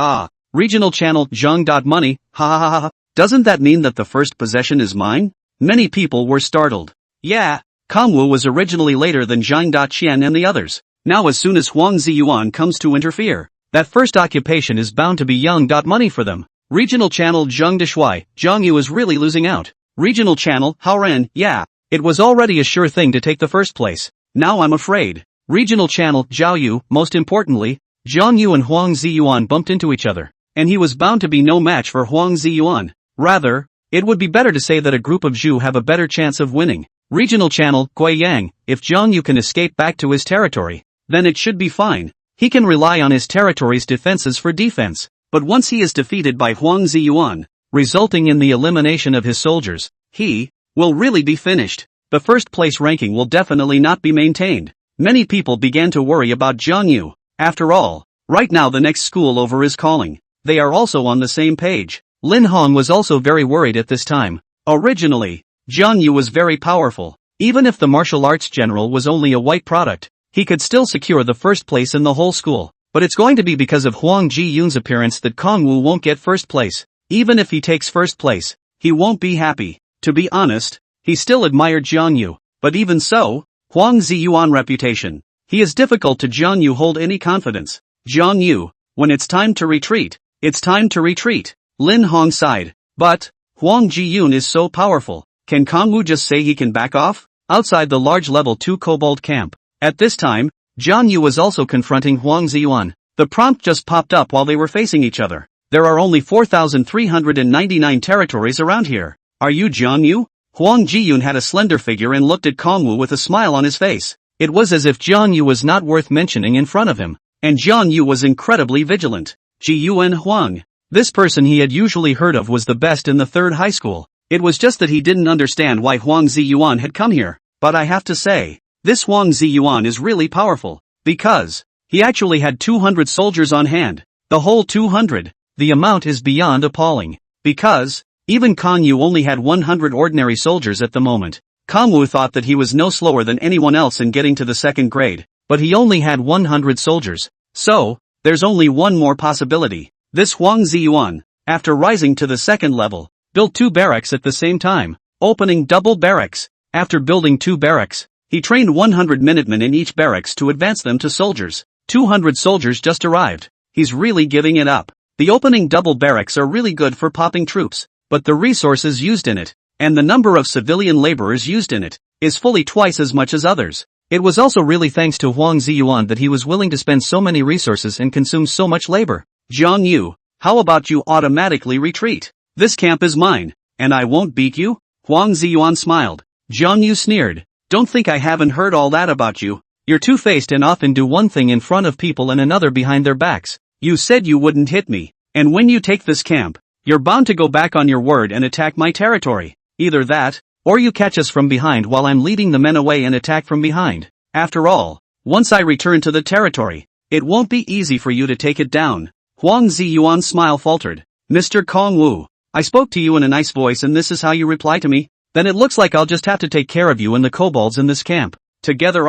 Regional channel Zhang.money, ha ha ha ha. Doesn't that mean that the first possession is mine? Many people were startled. Yeah, Kongwu was originally later than Zhang.qian and the others. Now as soon as Huang Ziyuan comes to interfere, that first occupation is bound to be Yang.money for them. Regional channel Zhang Dishui, Jiang Yu is really losing out. Regional channel Haoren, yeah, it was already a sure thing to take the first place. Now I'm afraid. Regional channel Zhao Yu, most importantly, Jiang Yu and Huang Ziyuan bumped into each other, and he was bound to be no match for Huang Ziyuan. Rather, it would be better to say that a group of Zhu have a better chance of winning. Regional channel Guiyang, if Jiang Yu can escape back to his territory, then it should be fine. He can rely on his territory's defenses for defense. But once he is defeated by Huang Ziyuan, resulting in the elimination of his soldiers, he will really be finished. The first place ranking will definitely not be maintained. Many people began to worry about Jiang Yu. After all, right now the next school over is calling. They are also on the same page. Lin Hong was also very worried at this time. Originally, Jiang Yu was very powerful. Even if the martial arts general was only a white product, he could still secure the first place in the whole school. But it's going to be because of Huang Ji-yun's appearance that Kongwu won't get first place. Even if he takes first place, he won't be happy. To be honest, he still admired Jiang Yu. But even so, Huang Ziyuan reputation. He is difficult to Jiang Yu hold any confidence. Jiang Yu, when it's time to retreat, it's time to retreat. Lin Hong sighed. But, Huang Ji-yun is so powerful. Can Kongwu just say he can back off? Outside the large level 2 kobold camp. At this time, Jiang Yu was also confronting Huang Ziyuan. The prompt just popped up while they were facing each other. There are only 4,399 territories around here. Are you Jiang Yu? Huang Jiyun had a slender figure and looked at Kongwu with a smile on his face. It was as if Jiang Yu was not worth mentioning in front of him. And Jiang Yu was incredibly vigilant. Jiyuan Huang. This person he had usually heard of was the best in the third high school. It was just that he didn't understand why Huang Ziyuan had come here. But I have to say, this Huang Ziyuan is really powerful, because he actually had 200 soldiers on hand. The whole 200. The amount is beyond appalling. Because, even Kongwu only had 100 ordinary soldiers at the moment. Kongwu thought that he was no slower than anyone else in getting to the second grade, but he only had 100 soldiers. So, there's only one more possibility. This Huang Ziyuan, after rising to the second level, built 2 barracks at the same time, opening double barracks. After building 2 barracks, he trained 100 Minutemen in each barracks to advance them to soldiers. 200 soldiers just arrived. He's really giving it up. The opening double barracks are really good for popping troops, but the resources used in it, and the number of civilian laborers used in it, is fully twice as much as others. It was also really thanks to Huang Ziyuan that he was willing to spend so many resources and consume so much labor. Jiang Yu, how about you automatically retreat? This camp is mine, and I won't beat you? Huang Ziyuan smiled. Jiang Yu sneered. Don't think I haven't heard all that about you. You're two-faced and often do one thing in front of people and another behind their backs. You said you wouldn't hit me, and when you take this camp, you're bound to go back on your word and attack my territory. Either that, or you catch us from behind while I'm leading the men away and attack from behind. After all, once I return to the territory, it won't be easy for you to take it down. Huang Ziyuan's smile faltered. Mr. Kongwu, I spoke to you in a nice voice and this is how you reply to me? Then it looks like I'll just have to take care of you and the kobolds in this camp. Together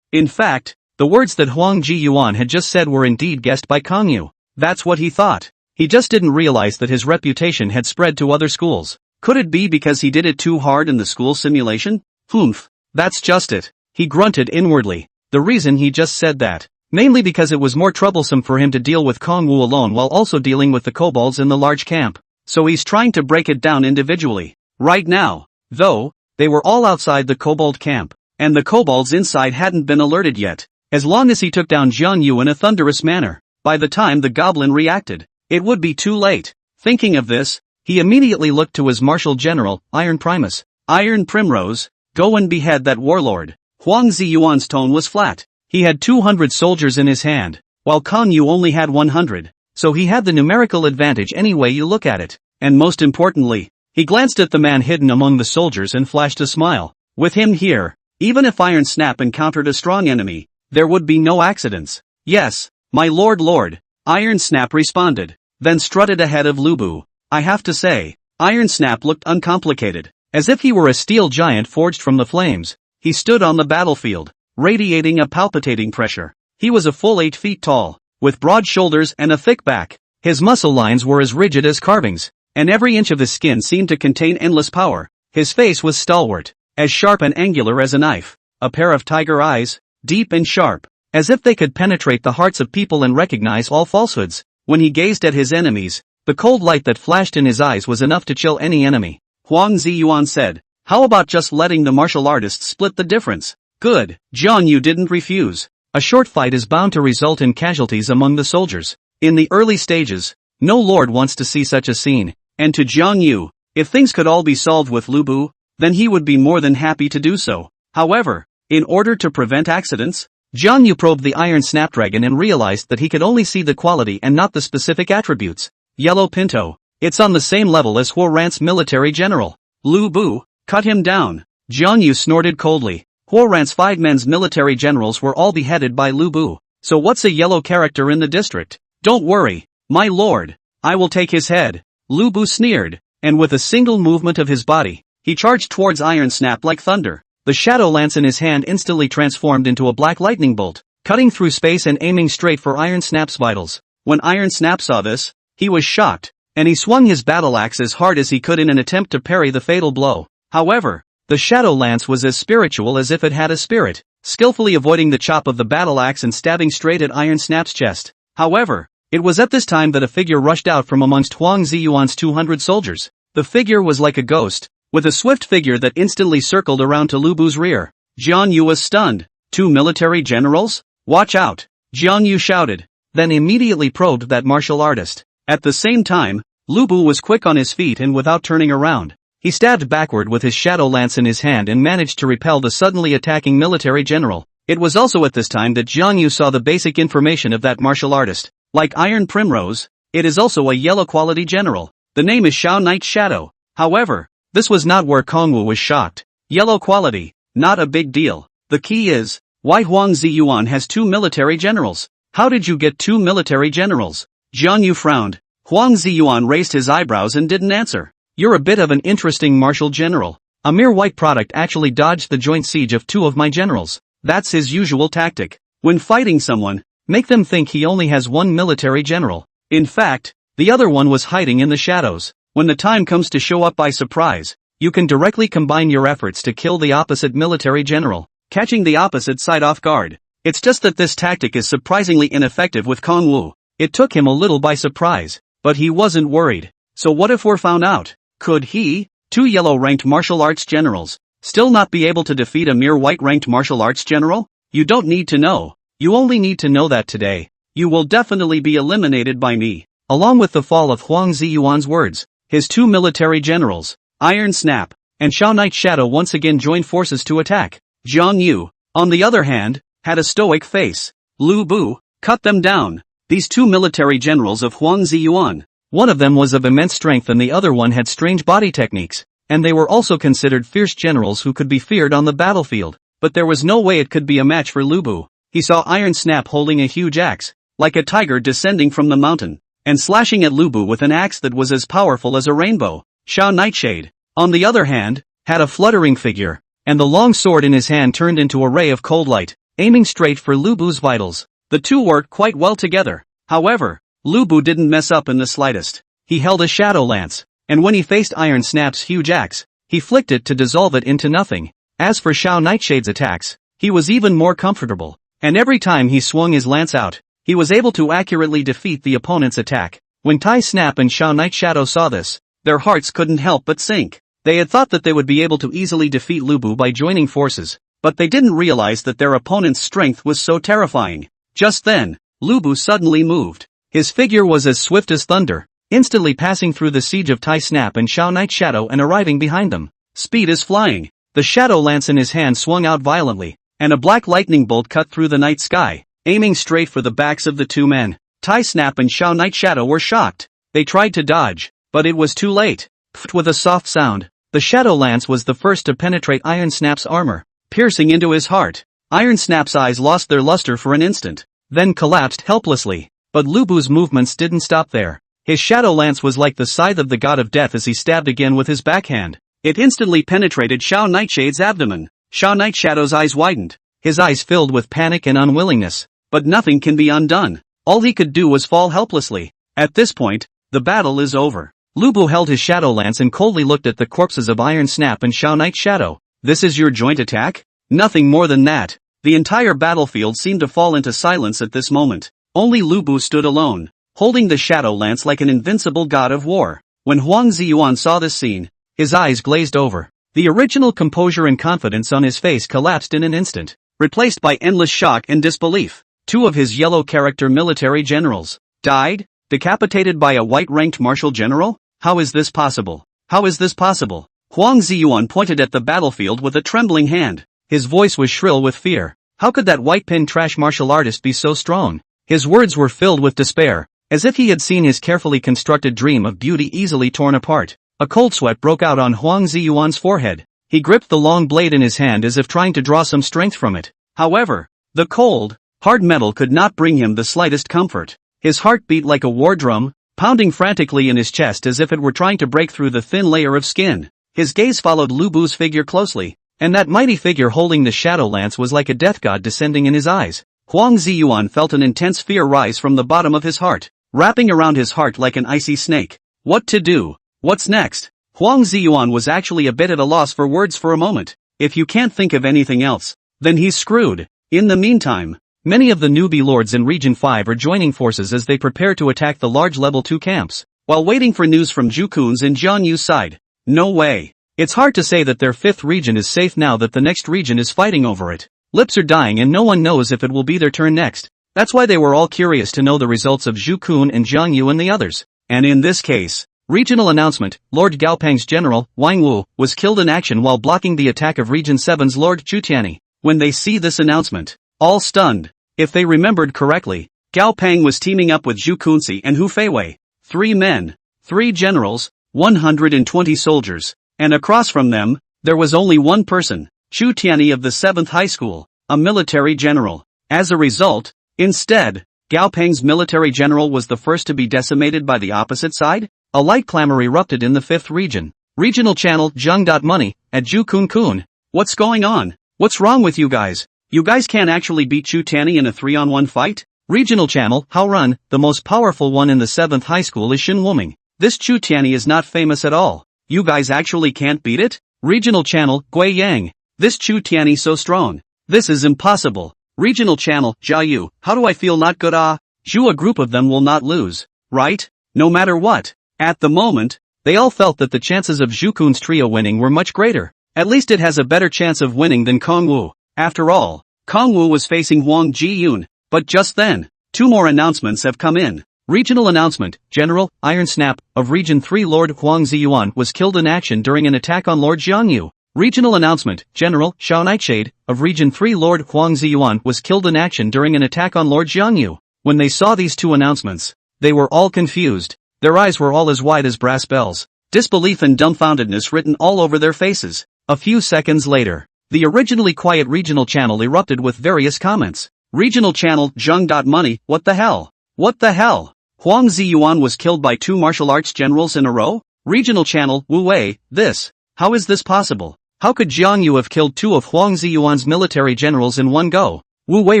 In fact, the words that Huang Jiyuan had just said were indeed guessed by Kongwu. That's what he thought. He just didn't realize that his reputation had spread to other schools. Could it be because he did it too hard in the school simulation? Humph. That's just it. He grunted inwardly. The reason he just said that. Mainly because it was more troublesome for him to deal with Kongwu alone while also dealing with the kobolds in the large camp. So he's trying to break it down individually. Right now, though, they were all outside the kobold camp, and the kobolds inside hadn't been alerted yet. As long as he took down Jiang Yu in a thunderous manner, by the time the goblin reacted, it would be too late. Thinking of this, he immediately looked to his martial general, Iron Primus. Iron Primrose, go and behead that warlord. Huang Ziyuan's tone was flat. He had 200 soldiers in his hand, while Kongwu only had 100, so he had the numerical advantage any way you look at it. And most importantly, he glanced at the man hidden among the soldiers and flashed a smile. With him here, even if Iron Snap encountered a strong enemy, there would be no accidents. Yes, my lord, Iron Snap responded, then strutted ahead of Lubu. I have to say, Iron Snap looked uncomplicated, as if he were a steel giant forged from the flames. He stood on the battlefield, radiating a palpitating pressure. He was a full 8 feet tall, with broad shoulders and a thick back. His muscle lines were as rigid as carvings, and every inch of his skin seemed to contain endless power. His face was stalwart, as sharp and angular as a knife. A pair of tiger eyes, deep and sharp, as if they could penetrate the hearts of people and recognize all falsehoods. When he gazed at his enemies, the cold light that flashed in his eyes was enough to chill any enemy. Huang Ziyuan said, "How about just letting the martial artists split the difference?" "Good." Jiang Yu didn't refuse. A short fight is bound to result in casualties among the soldiers. In the early stages, no lord wants to see such a scene. And to Jiang Yu, if things could all be solved with Lubu, then he would be more than happy to do so. However, in order to prevent accidents, Jiang Yu probed the iron snapdragon and realized that he could only see the quality and not the specific attributes. Yellow Pinto. It's on the same level as Huo Ran's military general. Lubu, cut him down. Jiang Yu snorted coldly. Huo Ran's 5 men's military generals were all beheaded by Lubu. So what's a yellow character in the district? Don't worry, my lord. I will take his head. Lubu sneered, and with a single movement of his body, he charged towards Iron Snap like thunder. The shadow lance in his hand instantly transformed into a black lightning bolt, cutting through space and aiming straight for Iron Snap's vitals. When Iron Snap saw this, he was shocked, and he swung his battle axe as hard as he could in an attempt to parry the fatal blow. However, the shadow lance was as spiritual as if it had a spirit, skillfully avoiding the chop of the battle axe and stabbing straight at Iron Snap's chest. However, it was at this time that a figure rushed out from amongst Huang Ziyuan's 200 soldiers. The figure was like a ghost, with a swift figure that instantly circled around to Lubu's rear. Jiang Yu was stunned. 2 military generals? Watch out! Jiang Yu shouted, then immediately probed that martial artist. At the same time, Lubu was quick on his feet and without turning around, he stabbed backward with his shadow lance in his hand and managed to repel the suddenly attacking military general. It was also at this time that Jiang Yu saw the basic information of that martial artist. Like Iron Primrose, it is also a yellow quality general. The name is Shao Knight's Shadow. However, this was not where Kongwu was shocked. Yellow quality, not a big deal. The key is, why Huang Ziyuan has 2 military generals? How did you get 2 military generals? Jiang Yu frowned. Huang Ziyuan raised his eyebrows and didn't answer. You're a bit of an interesting martial general. A mere white product actually dodged the joint siege of 2 of my generals. That's his usual tactic. When fighting someone, make them think he only has 1 military general. In fact, the other one was hiding in the shadows. When the time comes to show up by surprise, you can directly combine your efforts to kill the opposite military general, catching the opposite side off guard. It's just that this tactic is surprisingly ineffective with Kongwu. It took him a little by surprise, but he wasn't worried. So what if we're found out? Could he, 2 yellow-ranked martial arts generals, still not be able to defeat a mere white-ranked martial arts general? You don't need to know. You only need to know that today, you will definitely be eliminated by me. Along with the fall of Huang Ziyuan's words, his 2 military generals, Iron Snap, and Shao Knight's Shadow once again joined forces to attack. Jiang Yu, on the other hand, had a stoic face. Lubu, cut them down. These 2 military generals of Huang Ziyuan. One of them was of immense strength and the other one had strange body techniques, and they were also considered fierce generals who could be feared on the battlefield. But there was no way it could be a match for Lubu. He saw Iron Snap holding a huge axe, like a tiger descending from the mountain, and slashing at Lubu with an axe that was as powerful as a rainbow. Shao Nightshade, on the other hand, had a fluttering figure, and the long sword in his hand turned into a ray of cold light, aiming straight for Lubu's vitals. The two worked quite well together. However, Lubu didn't mess up in the slightest. He held a shadow lance, and when he faced Iron Snap's huge axe, he flicked it to dissolve it into nothing. As for Shao Nightshade's attacks, he was even more comfortable, and every time he swung his lance out, he was able to accurately defeat the opponent's attack. When Tai Snap and Shao Nightshadow saw this, their hearts couldn't help but sink. They had thought that they would be able to easily defeat Lubu by joining forces, but they didn't realize that their opponent's strength was so terrifying. Just then, Lubu suddenly moved. His figure was as swift as thunder, instantly passing through the siege of Tai Snap and Shao Nightshadow and arriving behind them. Speed as flying. The shadow lance in his hand swung out violently, and a black lightning bolt cut through the night sky, aiming straight for the backs of the 2 men. Tai Snap and Shao Nightshadow were shocked. They tried to dodge, but it was too late. With a soft sound, the shadow lance was the first to penetrate Iron Snap's armor, piercing into his heart. Iron Snap's eyes lost their luster for an instant, then collapsed helplessly. But Lubu's movements didn't stop there. His shadow lance was like the scythe of the god of death as he stabbed again with his backhand. It instantly penetrated Shao Nightshade's abdomen. Shao Nightshadow's eyes widened. His eyes filled with panic and unwillingness. But nothing can be undone. All he could do was fall helplessly. At this point, the battle is over. Lubu held his shadow lance and coldly looked at the corpses of Iron Snap and Shao Knight's shadow. This is your joint attack? Nothing more than that. The entire battlefield seemed to fall into silence at this moment. Only Lubu stood alone, holding the shadow lance like an invincible god of war. When Huang Ziyuan saw this scene, his eyes glazed over. The original composure and confidence on his face collapsed in an instant, replaced by endless shock and disbelief. Two of his yellow character military generals died, decapitated by a white-ranked martial general? How is this possible? How is this possible? Huang Ziyuan pointed at the battlefield with a trembling hand. His voice was shrill with fear. How could that white-pin trash martial artist be so strong? His words were filled with despair, as if he had seen his carefully constructed dream of beauty easily torn apart. A cold sweat broke out on Huang Ziyuan's forehead. He gripped the long blade in his hand as if trying to draw some strength from it. However, the cold, hard metal could not bring him the slightest comfort. His heart beat like a war drum, pounding frantically in his chest as if it were trying to break through the thin layer of skin. His gaze followed Lubu's figure closely, and that mighty figure holding the shadow lance was like a death god descending in his eyes. Huang Ziyuan felt an intense fear rise from the bottom of his heart, wrapping around his heart like an icy snake. What to do? What's next? Huang Ziyuan was actually a bit at a loss for words for a moment. If you can't think of anything else, then he's screwed. In the meantime, many of the newbie lords in Region 5 are joining forces as they prepare to attack the large Level 2 camps, while waiting for news from Zhu Kun's and Jiang Yu's side. No way. It's hard to say that their 5th region is safe now that the next region is fighting over it. Lips are dying and no one knows if it will be their turn next. That's why they were all curious to know the results of Zhu Kun and Jiang Yu and the others. And in this case, regional announcement, Lord Gaopeng's general, Wang Wu, was killed in action while blocking the attack of Region 7's Lord Chutiani. When they see this announcement, all stunned. If they remembered correctly, Gaopeng was teaming up with Zhu Kunzi and Hu Feiwei. 3 men, 3 generals, 120 soldiers, and across from them, there was only one person. Chu Tianyi of the 7th High School, a military general. As a result, instead, Gaopeng's military general was the first to be decimated by the opposite side? A light clamor erupted in the 5th region. Regional channel Zheng.money, at Zhu Kun. What's going on? What's wrong with you guys? You guys can't actually beat Chu Tianyi in a 3-on-1 fight? Regional channel How Run, the most powerful one in the 7th High School is Shin Wuming. This Chu Tianyi is not famous at all. You guys actually can't beat it? Regional channel Gui Yang. This Chu Tianyi so strong. This is impossible. Regional channel Jiang Yu. How do I feel not good? Zhu, a group of them will not lose, right? No matter what. At the moment, they all felt that the chances of Zhu Kun's trio winning were much greater. At least it has a better chance of winning than Kong Wu. After all, Kong Wu was facing Huang Ji-yun. But just then, 2 more announcements have come in. Regional announcement, General Iron Snap of Region 3 Lord Huang Ziyuan was killed in action during an attack on Lord Jiang Yu. Regional announcement, General Shao Nightshade of Region 3 Lord Huang Ziyuan was killed in action during an attack on Lord Jiang Yu. When they saw these 2 announcements, they were all confused. Their eyes were all as wide as brass bells. Disbelief and dumbfoundedness written all over their faces. A few seconds later, the originally quiet regional channel erupted with various comments. Regional channel Zheng.money, what the hell? What the hell? Huang Ziyuan was killed by 2 martial arts generals in a row? Regional channel Wu Wei, this. How is this possible? How could Jiang Yu have killed 2 of Huang Ziyuan's military generals in one go? Wu Wei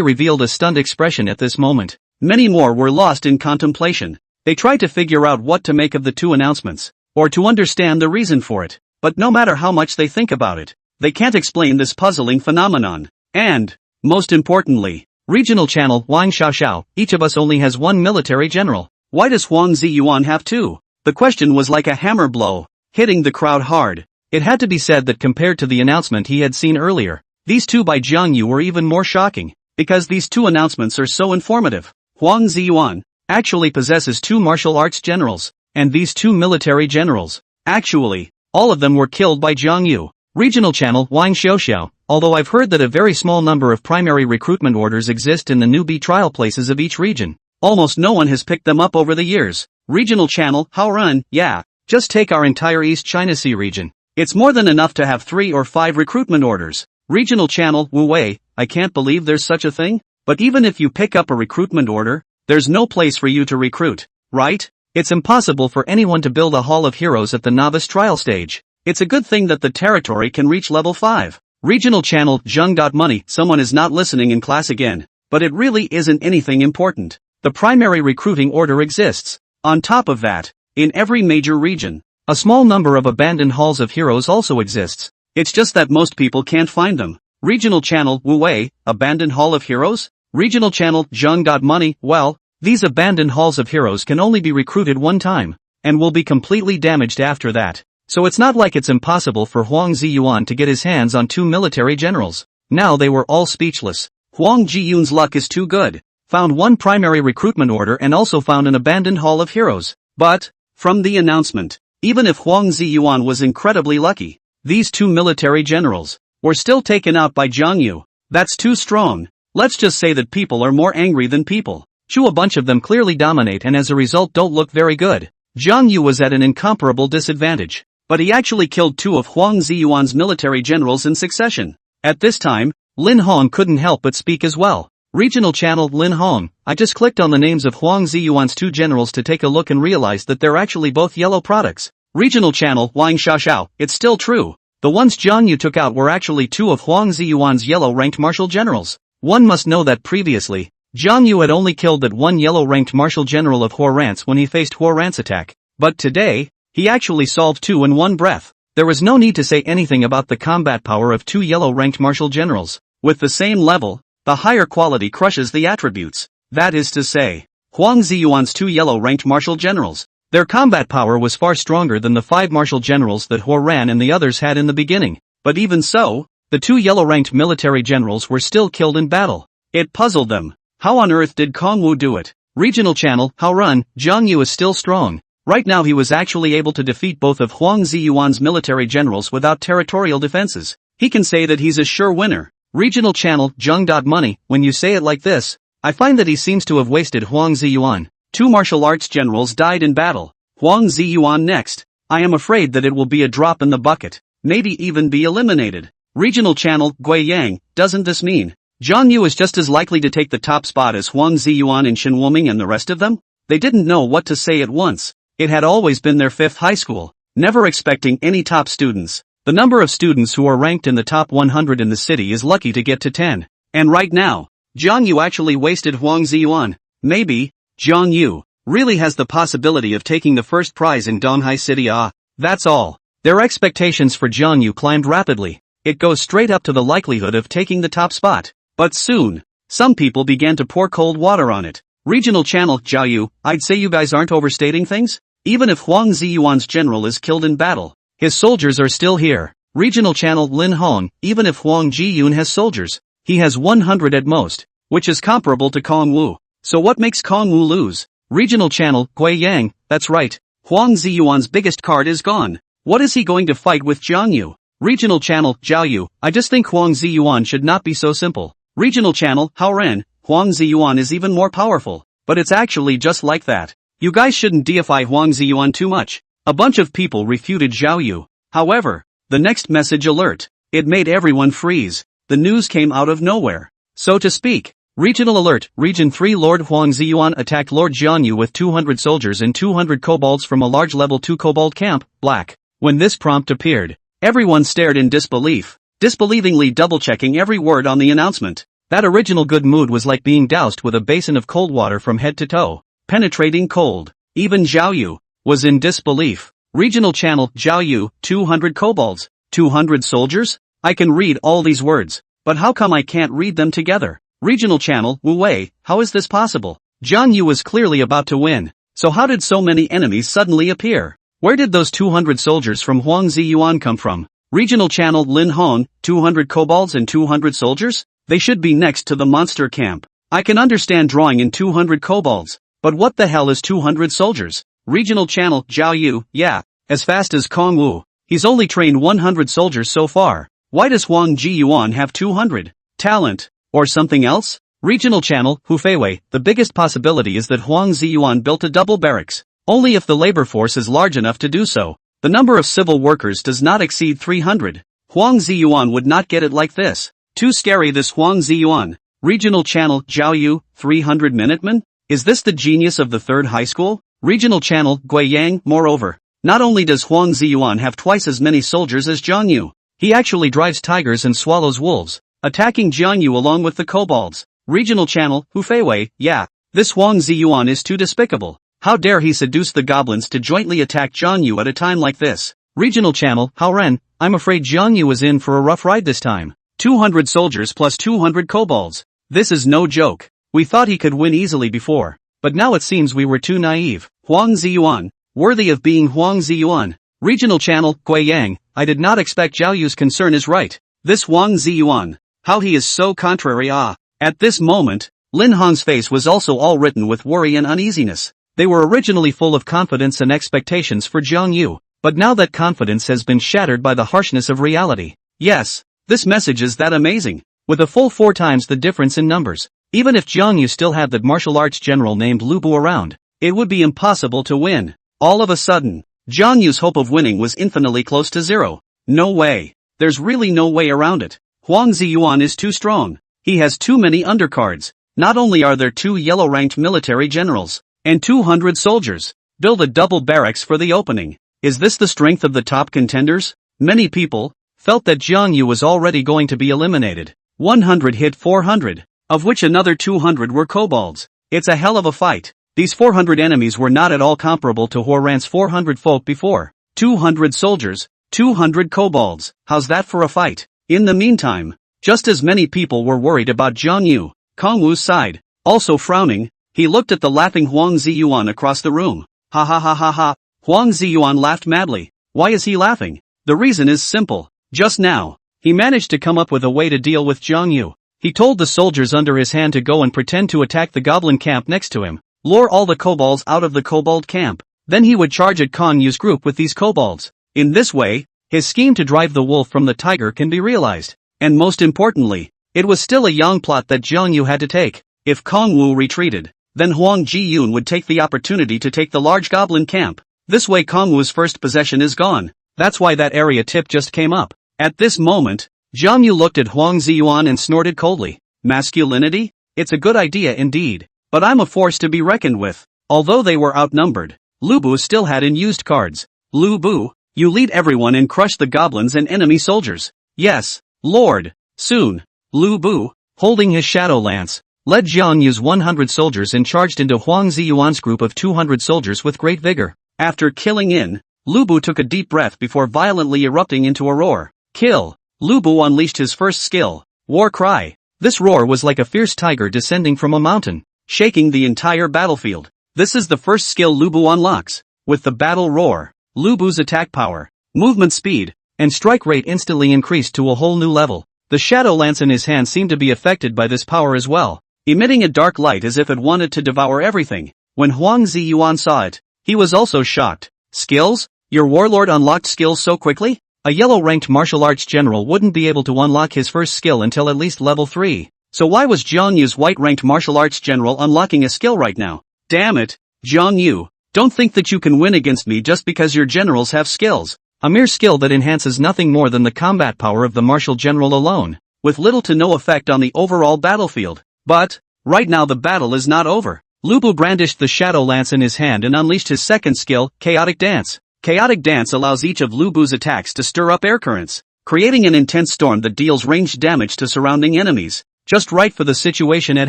revealed a stunned expression at this moment. Many more were lost in contemplation. They tried to figure out what to make of the 2 announcements, or to understand the reason for it. But no matter how much they think about it, they can't explain this puzzling phenomenon. And, most importantly, regional channel Wang Xiaoxiao, each of us only has 1 military general. Why does Huang Ziyuan have 2? The question was like a hammer blow, hitting the crowd hard. It had to be said that compared to the announcement he had seen earlier, these 2 by Jiang Yu were even more shocking, because these 2 announcements are so informative. Huang Ziyuan actually possesses 2 martial arts generals, and these 2 military generals, actually, all of them were killed by Jiang Yu. Regional channel Wang Xiaoxiao, although I've heard that a very small number of primary recruitment orders exist in the newbie trial places of each region, almost no one has picked them up over the years. Regional channel How Run, yeah, just take our entire East China Sea region. It's more than enough to have 3 or 5 recruitment orders. Regional channel Wu Wei, I can't believe there's such a thing. But even if you pick up a recruitment order, there's no place for you to recruit, right? It's impossible for anyone to build a hall of heroes at the novice trial stage. It's a good thing that the territory can reach level 5. Regional channel Zheng.money, someone is not listening in class again. But it really isn't anything important. the primary recruiting order exists. On top of that, in every major region, a small number of abandoned halls of heroes also exists. It's just that most people can't find them. Regional channel Wu Wei, abandoned hall of heroes? Regional channel Zhang Money. Well, these abandoned halls of heroes can only be recruited one time, and will be completely damaged after that. So it's not like it's impossible for Huang Ziyuan to get his hands on 2 military generals. Now they were all speechless. Huang Ziyuan's luck is too good. Found one primary recruitment order and also found an abandoned hall of heroes. But, from the announcement, even if Huang Ziyuan was incredibly lucky, these 2 military generals were still taken out by Jiang Yu. That's too strong. Let's just say that people are more angry than people. A bunch of them clearly dominate and as a result don't look very good. Jiang Yu was at an incomparable disadvantage. But he actually killed 2 of Huang Ziyuan's military generals in succession. At this time, Lin Hong couldn't help but speak as well. Regional channel Lin Hong, I just clicked on the names of Huang Ziyuan's 2 generals to take a look and realized that they're actually both yellow products. Regional channel Wang Xiaoxiao, it's still true. The ones Jiang Yu took out were actually 2 of Huang Ziyuan's yellow-ranked martial generals. One must know that previously, Jiang Yu had only killed that one yellow-ranked martial general of Huo Rance when he faced Huo Rance attack. But today, he actually solved 2 in one breath. There was no need to say anything about the combat power of 2 yellow-ranked martial generals. With the same level, the higher quality crushes the attributes. That is to say, Huang Ziyuan's 2 yellow-ranked martial generals. Their combat power was far stronger than the 5 martial generals that Huo Ran and the others had in the beginning. But even so, the 2 yellow-ranked military generals were still killed in battle. It puzzled them. How on earth did Kong Wu do it? Regional channel, how run, Jiang Yu is still strong. Right now he was actually able to defeat both of Huang Ziyuan's military generals without territorial defenses. He can say that he's a sure winner. Regional channel, Zhang Money, when you say it like this, I find that he seems to have wasted Huang Ziyuan. 2 martial arts generals died in battle. Huang Ziyuan next. I am afraid that it will be a drop in the bucket. Maybe even be eliminated. Regional channel, Gui Yang, doesn't this mean Jiang Yu is just as likely to take the top spot as Huang Ziyuan and Shen Wuming and the rest of them? They didn't know what to say at once. It had always been their 5th high school, never expecting any top students. The number of students who are ranked in the top 100 in the city is lucky to get to 10. And right now, Jiang Yu actually wasted Huang Ziyuan. Maybe Jiang Yu really has the possibility of taking the first prize in Donghai City. That's all. Their expectations for Jiang Yu climbed rapidly. It goes straight up to the likelihood of taking the top spot. But soon, some people began to pour cold water on it. Regional channel Jiao Yu, I'd say you guys aren't overstating things? Even if Huang Ziyuan's general is killed in battle, his soldiers are still here. Regional channel Lin Hong, even if Huang Ziyun has soldiers, he has 100 at most, which is comparable to Kong Wu. So what makes Kong Wu lose? Regional channel Gui Yang, that's right. Huang Ziyuan's biggest card is gone. What is he going to fight with Jiang Yu? Regional channel Jiao Yu, I just think Huang Ziyuan should not be so simple. Regional channel Hao Ren, Huang Ziyuan is even more powerful. But it's actually just like that. You guys shouldn't deify Huang Ziyuan too much. A bunch of people refuted Jiao Yu. However, the next message alert, it made everyone freeze. The news came out of nowhere, so to speak. Regional alert, Region 3 Lord Huang Ziyuan attacked Lord Jiang Yu with 200 soldiers and 200 kobolds from a large level 2 kobold camp, black. When this prompt appeared, everyone stared in disbelief, disbelievingly double-checking every word on the announcement. That original good mood was like being doused with a basin of cold water from head to toe, penetrating cold. Even Jiao Yu was in disbelief. Regional channel Jiao Yu, 200 kobolds, 200 soldiers? I can read all these words, but how come I can't read them together? Regional channel Wu Wei, how is this possible? Jiang Yu was clearly about to win, so how did so many enemies suddenly appear? Where did those 200 soldiers from Huang Ziyuan come from? Regional channel Lin Hong, 200 kobolds and 200 soldiers? They should be next to the monster camp. I can understand drawing in 200 kobolds, but what the hell is 200 soldiers? Regional channel Jiao Yu, yeah, as fast as Kong Wu. He's only trained 100 soldiers so far. Why does Huang Ziyuan have 200? Talent. Or something else? Regional channel Hu Feiwei, the biggest possibility is that Huang Ziyuan built a double barracks. Only if the labor force is large enough to do so. The number of civil workers does not exceed 300. Huang Ziyuan would not get it like this. Too scary this Huang Ziyuan. Regional channel Jiao Yu, 300 Minutemen? Is this the genius of the 3rd high school? Regional channel Gui Yang, moreover. Not only does Huang Ziyuan have twice as many soldiers as Jiang Yu, he actually drives tigers and swallows wolves, attacking Jiang Yu along with the kobolds. Regional channel Hu Feiwei, yeah, This Huang Ziyuan is too despicable. How dare he seduce the goblins to jointly attack Jiang Yu at a time like this? Regional channel, Haoren, I'm afraid Jiang Yu is in for a rough ride this time. 200 soldiers plus 200 kobolds. This is no joke. We thought he could win easily before, but now it seems we were too naive. Huang Ziyuan, worthy of being Huang Ziyuan. Regional channel, Gui Yang, I did not expect Zhao Yu's concern is right. This Huang Ziyuan, how he is so contrary. At this moment, Lin Hong's face was also all written with worry and uneasiness. They were originally full of confidence and expectations for Jiang Yu, but now that confidence has been shattered by the harshness of reality. Yes, this message is that amazing, with a full 4 times the difference in numbers. Even if Jiang Yu still had that martial arts general named Lubu around, it would be impossible to win. All of a sudden, Jiang Yu's hope of winning was infinitely close to zero. No way. There's really no way around it. Huang Ziyuan is too strong. He has too many undercards. Not only are there 2 yellow-ranked military generals, and 200 soldiers. Build a double barracks for the opening. Is this the strength of the top contenders? Many people felt that Jiang Yu was already going to be eliminated. 100 hit 400, of which another 200 were kobolds. It's a hell of a fight. These 400 enemies were not at all comparable to Huoran's 400 folk before. 200 soldiers, 200 kobolds. How's that for a fight? In the meantime, just as many people were worried about Jiang Yu, Kong Wu's side, also frowning, he looked at the laughing Huang Ziyuan across the room. Ha ha ha ha ha. Huang Ziyuan laughed madly. Why is he laughing? The reason is simple. Just now, he managed to come up with a way to deal with Jiang Yu. He told the soldiers under his hand to go and pretend to attack the goblin camp next to him, lure all the kobolds out of the kobold camp. Then he would charge at Kong Yu's group with these kobolds. In this way, his scheme to drive the wolf from the tiger can be realized. And most importantly, it was still a young plot that Jiang Yu had to take. If Kong Wu retreated, then Huang Ji-yun would take the opportunity to take the large goblin camp. This way Kong Wu's first possession is gone. That's why that area tip just came up. At this moment, Jiang Yu looked at Huang Ziyuan and snorted coldly. Masculinity? It's a good idea indeed. But I'm a force to be reckoned with. Although they were outnumbered, Lubu still had unused cards. Lubu, you lead everyone and crush the goblins and enemy soldiers. Yes, Lord. Soon, Lubu, holding his shadow lance, led Jiang Yu's 100 soldiers and charged into Huang Ziyuan's group of 200 soldiers with great vigor. After killing in, Lubu took a deep breath before violently erupting into a roar. Kill! Lubu unleashed his first skill, War Cry. This roar was like a fierce tiger descending from a mountain, shaking the entire battlefield. This is the first skill Lubu unlocks. With the battle roar, Lubu's attack power, movement speed, and strike rate instantly increased to a whole new level. The shadow lance in his hand seemed to be affected by this power as well, emitting a dark light as if it wanted to devour everything. When Huang Ziyuan saw it, he was also shocked. Skills? Your warlord unlocked skills so quickly? A yellow-ranked martial arts general wouldn't be able to unlock his first skill until at least level 3. So why was Jiang Yu's white-ranked martial arts general unlocking a skill right now? Damn it, Jiang Yu, don't think that you can win against me just because your generals have skills. A mere skill that enhances nothing more than the combat power of the martial general alone, with little to no effect on the overall battlefield. But, right now the battle is not over. Lubu brandished the shadow lance in his hand and unleashed his second skill, Chaotic Dance. Chaotic Dance allows each of Lubu's attacks to stir up air currents, creating an intense storm that deals ranged damage to surrounding enemies, just right for the situation at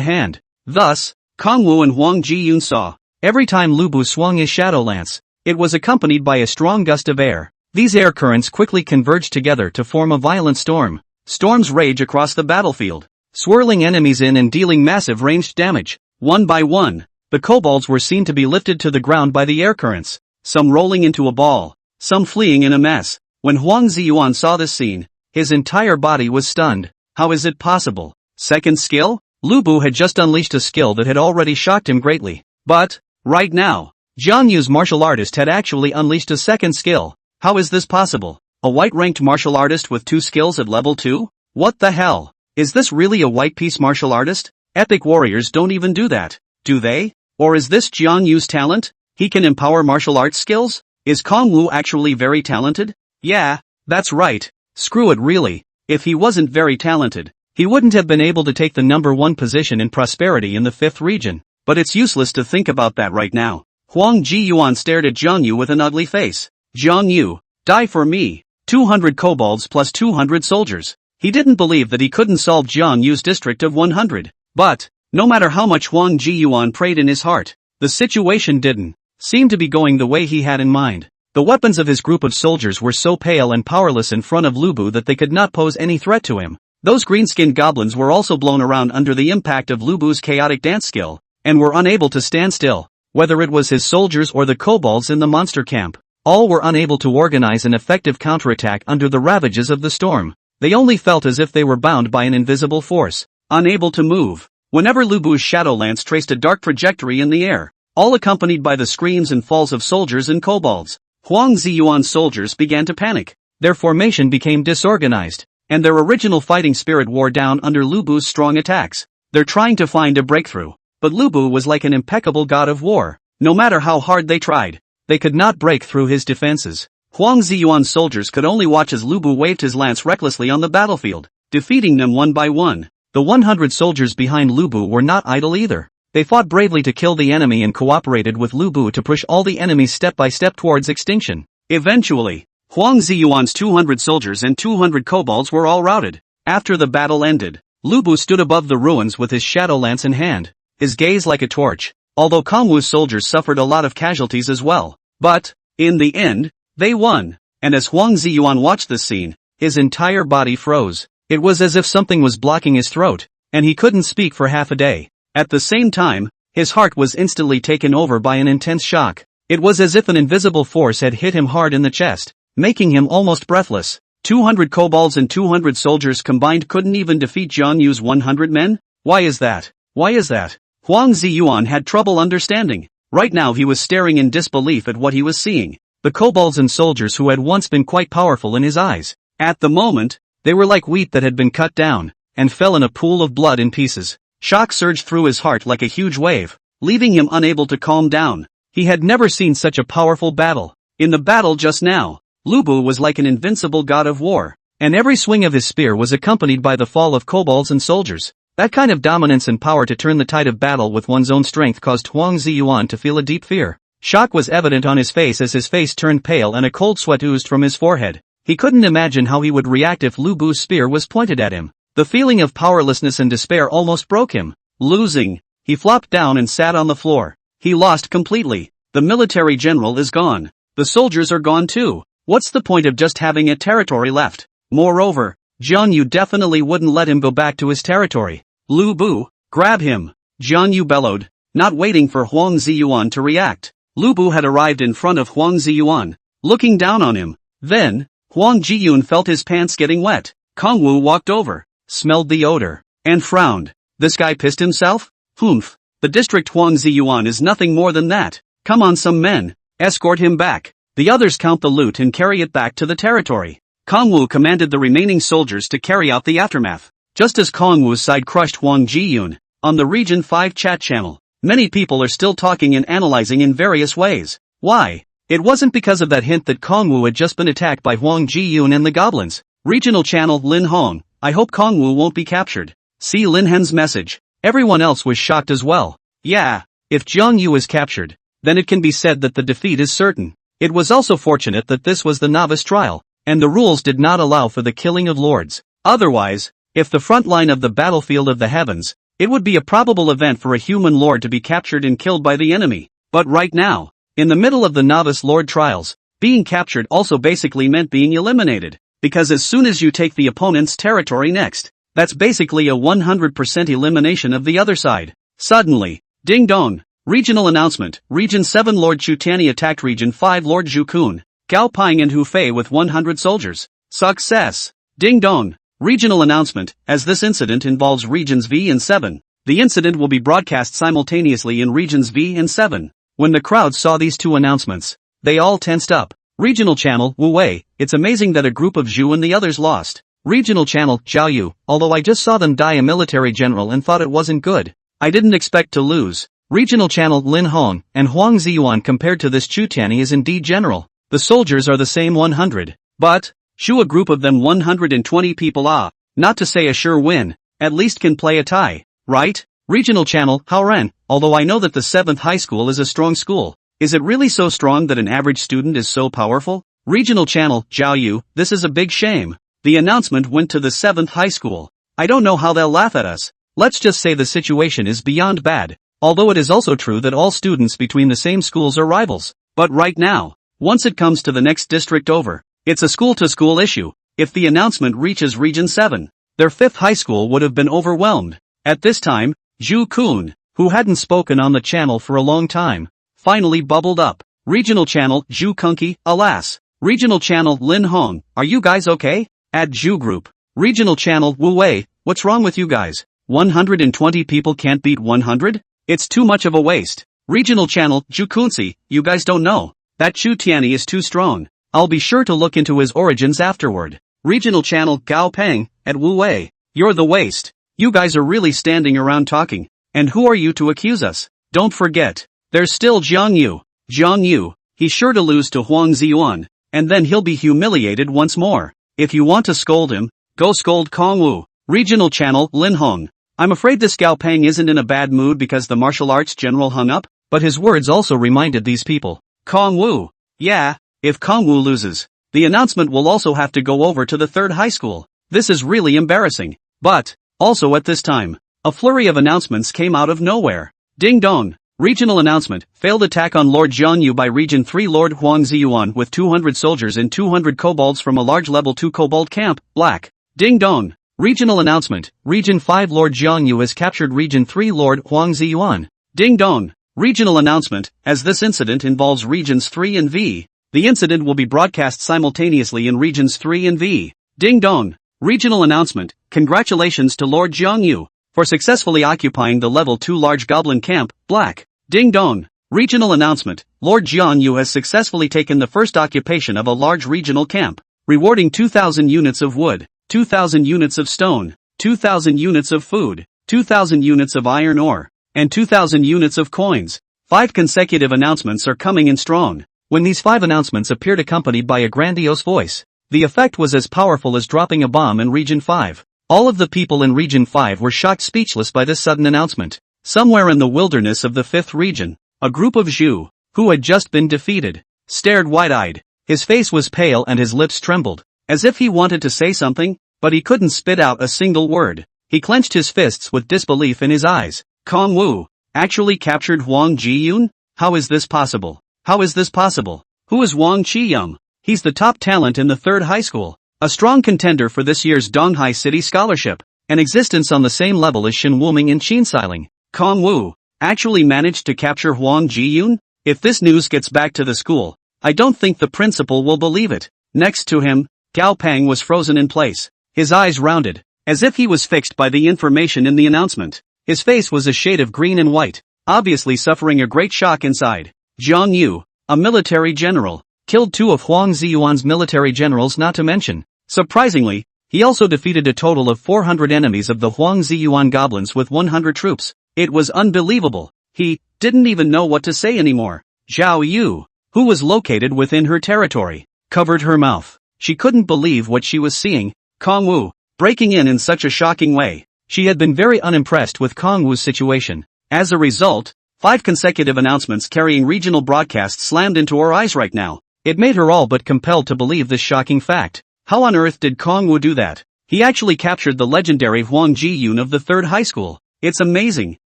hand. Thus, Kong Wu and Huang Ji-yun saw, every time Lubu swung his shadow lance, it was accompanied by a strong gust of air. These air currents quickly converged together to form a violent storm. Storms rage across the battlefield, swirling enemies in and dealing massive ranged damage. One by one, the kobolds were seen to be lifted to the ground by the air currents, some rolling into a ball, some fleeing in a mess. When Huang Ziyuan saw this scene, his entire body was stunned. How is it possible? Second skill? Lubu had just unleashed a skill that had already shocked him greatly. But, right now, Jiang Yu's martial artist had actually unleashed a second skill. How is this possible? A white-ranked martial artist with 2 skills at level 2? What the hell? Is this really a white-piece martial artist? Epic warriors don't even do that, do they? Or is this Jiang Yu's talent? He can empower martial arts skills? Is Kong Wu actually very talented? Yeah, that's right. Screw it really. If he wasn't very talented, he wouldn't have been able to take the number 1 position in prosperity in the 5th region. But it's useless to think about that right now. Huang Ji-yuan stared at Jiang Yu with an ugly face. Jiang Yu, die for me. 200 kobolds plus 200 soldiers. He didn't believe that he couldn't solve Jiang Yu's district of 100. But, No matter how much Huang Jiyuan prayed in his heart, the situation didn't seem to be going the way he had in mind. The weapons of his group of soldiers were so pale and powerless in front of Lubu that they could not pose any threat to him. Those green-skinned goblins were also blown around under the impact of Lubu's chaotic dance skill, and were unable to stand still. Whether it was his soldiers or the kobolds in the monster camp, all were unable to organize an effective counterattack under the ravages of the storm. They only felt as if they were bound by an invisible force, unable to move. Whenever Lubu's shadow lance traced a dark trajectory in the air, all accompanied by the screams and falls of soldiers and kobolds, Huang Ziyuan's soldiers began to panic. Their formation became disorganized, and their original fighting spirit wore down under Lubu's strong attacks. They're trying to find a breakthrough, but Lubu was like an impeccable god of war. No matter how hard they tried, they could not break through his defenses. Huang Ziyuan's soldiers could only watch as Lubu waved his lance recklessly on the battlefield, defeating them one by one. The 100 soldiers behind Lubu were not idle either. They fought bravely to kill the enemy and cooperated with Lubu to push all the enemies step by step towards extinction. Eventually, Huang Ziyuan's 200 soldiers and 200 kobolds were all routed. After the battle ended, Lubu stood above the ruins with his shadow lance in hand, his gaze like a torch, although Kongwu's soldiers suffered a lot of casualties as well. But, in the end, they won. And as Huang Ziyuan watched this scene, his entire body froze. It was as if something was blocking his throat, and he couldn't speak for half a day. At the same time, his heart was instantly taken over by an intense shock. It was as if an invisible force had hit him hard in the chest, making him almost breathless. 200 kobolds and 200 soldiers combined couldn't even defeat Jiang Yu's 100 men? Why is that? Why is that? Huang Ziyuan had trouble understanding. Right now he was staring in disbelief at what he was seeing. The kobolds and soldiers who had once been quite powerful in his eyes. At the moment, they were like wheat that had been cut down, and fell in a pool of blood in pieces. Shock surged through his heart like a huge wave, leaving him unable to calm down. He had never seen such a powerful battle. In the battle just now, Lubu was like an invincible god of war, and every swing of his spear was accompanied by the fall of kobolds and soldiers. That kind of dominance and power to turn the tide of battle with one's own strength caused Huang Ziyuan to feel a deep fear. Shock was evident on his face as his face turned pale and a cold sweat oozed from his forehead. He couldn't imagine how he would react if Lubu's spear was pointed at him. The feeling of powerlessness and despair almost broke him. Losing, he flopped down and sat on the floor. He lost completely. The military general is gone. The soldiers are gone too. What's the point of just having a territory left? Moreover, Jiang Yu definitely wouldn't let him go back to his territory. Lubu, grab him! Jiang Yu bellowed, not waiting for Huang Ziyuan to react. Lubu had arrived in front of Huang Ziyuan, looking down on him. Then, Huang Jiyun felt his pants getting wet. Kongwu walked over, smelled the odor, and frowned. This guy pissed himself? Humph. The district Huang Ziyuan is nothing more than that. Come on some men, escort him back. The others count the loot and carry it back to the territory. Kongwu commanded the remaining soldiers to carry out the aftermath. Just as Kongwu's side crushed Huang Jiyun, on the Region 5 chat channel, many people are still talking and analyzing in various ways. Why? It wasn't because of that hint that Kongwu had just been attacked by Huang Jiyun and the goblins. Regional channel Lin Hong, I hope Kongwu won't be captured. See Lin Hen's message. Everyone else was shocked as well. Yeah, if Jiang Yu is captured, then it can be said that the defeat is certain. It was also fortunate that this was the novice trial, and the rules did not allow for the killing of lords. Otherwise, if the front line of the battlefield of the heavens, it would be a probable event for a human lord to be captured and killed by the enemy. But right now, in the middle of the novice lord trials, being captured also basically meant being eliminated, because as soon as you take the opponent's territory next, that's basically a 100% elimination of the other side. Suddenly, ding dong, regional announcement, Region 7 Lord Chu Tianyi attacked Region 5 Lord Zhu Kun, Gao Ping and Hu Fei with 100 soldiers. Success! Ding dong, regional announcement, as this incident involves Regions V and 7. The incident will be broadcast simultaneously in Regions V and 7. When the crowd saw these two announcements, they all tensed up. Regional channel Wu Wei, it's amazing that a group of Zhu and the others lost. Regional channel Zhao Yu, although I just saw them die a military general and thought it wasn't good. I didn't expect to lose. Regional channel Lin Hong and Huang Ziyuan compared to this Chu Tianyi is indeed general. The soldiers are the same 100. But, Shu a group of them 120 people not to say a sure win, at least can play a tie, right? Regional channel Haoran, although I know that the 7th high school is a strong school, is it really so strong that an average student is so powerful? Regional channel Zhao Yu, this is a big shame. The announcement went to the 7th high school. I don't know how they'll laugh at us. Let's just say the situation is beyond bad, although it is also true that all students between the same schools are rivals. But right now, once it comes to the next district over, it's a school-to-school issue. If the announcement reaches Region 7, their 5th high school would have been overwhelmed. At this time, Zhu Kun, who hadn't spoken on the channel for a long time, finally bubbled up. Regional channel, Zhu Kunki, alas. Regional channel, Lin Hong, are you guys okay? At Zhu Group. Regional channel, Wu Wei, what's wrong with you guys? 120 people can't beat 100? It's too much of a waste. Regional channel, Zhu Kunsi, you guys don't know. That Chu Tianyi is too strong. I'll be sure to look into his origins afterward. Regional channel, Gao Peng, at Wu Wei, you're the waste. You guys are really standing around talking. And who are you to accuse us? Don't forget, there's still Jiang Yu. Jiang Yu, he's sure to lose to Huang Ziyuan, and then he'll be humiliated once more. If you want to scold him, go scold Kong Wu. Regional channel, Lin Hong. I'm afraid this Gao Peng isn't in a bad mood because the martial arts general hung up, but his words also reminded these people. Kong Wu. Yeah, if Kong Wu loses, the announcement will also have to go over to the 3rd high school. This is really embarrassing. But, also at this time, a flurry of announcements came out of nowhere. Ding dong. Regional announcement, failed attack on Lord Jiang Yu by Region 3 Lord Huang Ziyuan with 200 soldiers and 200 kobolds from a large level 2 kobold camp, black. Ding dong. Regional announcement, Region 5 Lord Jiang Yu has captured Region 3 Lord Huang Ziyuan. Ding dong. Regional announcement, as this incident involves Regions 3 and V, the incident will be broadcast simultaneously in Regions 3 and V. Ding dong. Regional announcement, congratulations to Lord Jiang Yu for successfully occupying the level 2 large goblin camp, black. Ding dong. Regional announcement, Lord Jiang Yu has successfully taken the first occupation of a large regional camp, rewarding 2,000 units of wood, 2,000 units of stone, 2,000 units of food, 2,000 units of iron ore, and 2,000 units of coins. 5 consecutive announcements are coming in strong. When these 5 announcements appeared accompanied by a grandiose voice, the effect was as powerful as dropping a bomb in Region 5. All of the people in Region 5 were shocked speechless by this sudden announcement. Somewhere in the wilderness of the 5th region, a group of Zhu, who had just been defeated, stared wide-eyed. His face was pale and his lips trembled, as if he wanted to say something, but he couldn't spit out a single word. He clenched his fists with disbelief in his eyes. Kong Wu actually captured Huang Ziyun? How is this possible? How is this possible? Who is Wang Qiyum? He's the top talent in the 3rd high school, a strong contender for this year's Donghai City Scholarship, an existence on the same level as Shen Wuming and Qin Xiling. Kong Wu actually managed to capture Huang Ziyun? If this news gets back to the school, I don't think the principal will believe it. Next to him, Gao Peng was frozen in place, his eyes rounded, as if he was fixed by the information in the announcement. His face was a shade of green and white, obviously suffering a great shock inside. Jiang Yu, a military general, killed 2 of Huang Ziyuan's military generals, not to mention, surprisingly, he also defeated a total of 400 enemies of the Huang Ziyuan goblins with 100 troops. It was unbelievable. He didn't even know what to say anymore. Zhao Yu, who was located within her territory, covered her mouth. She couldn't believe what she was seeing. Kong Wu, breaking in such a shocking way. She had been very unimpressed with Kong Wu's situation. As a result, 5 consecutive announcements carrying regional broadcasts slammed into her eyes right now. It made her all but compelled to believe this shocking fact. How on earth did Kong Wu do that? He actually captured the legendary Huang Ziyun of the 3rd high school. It's amazing,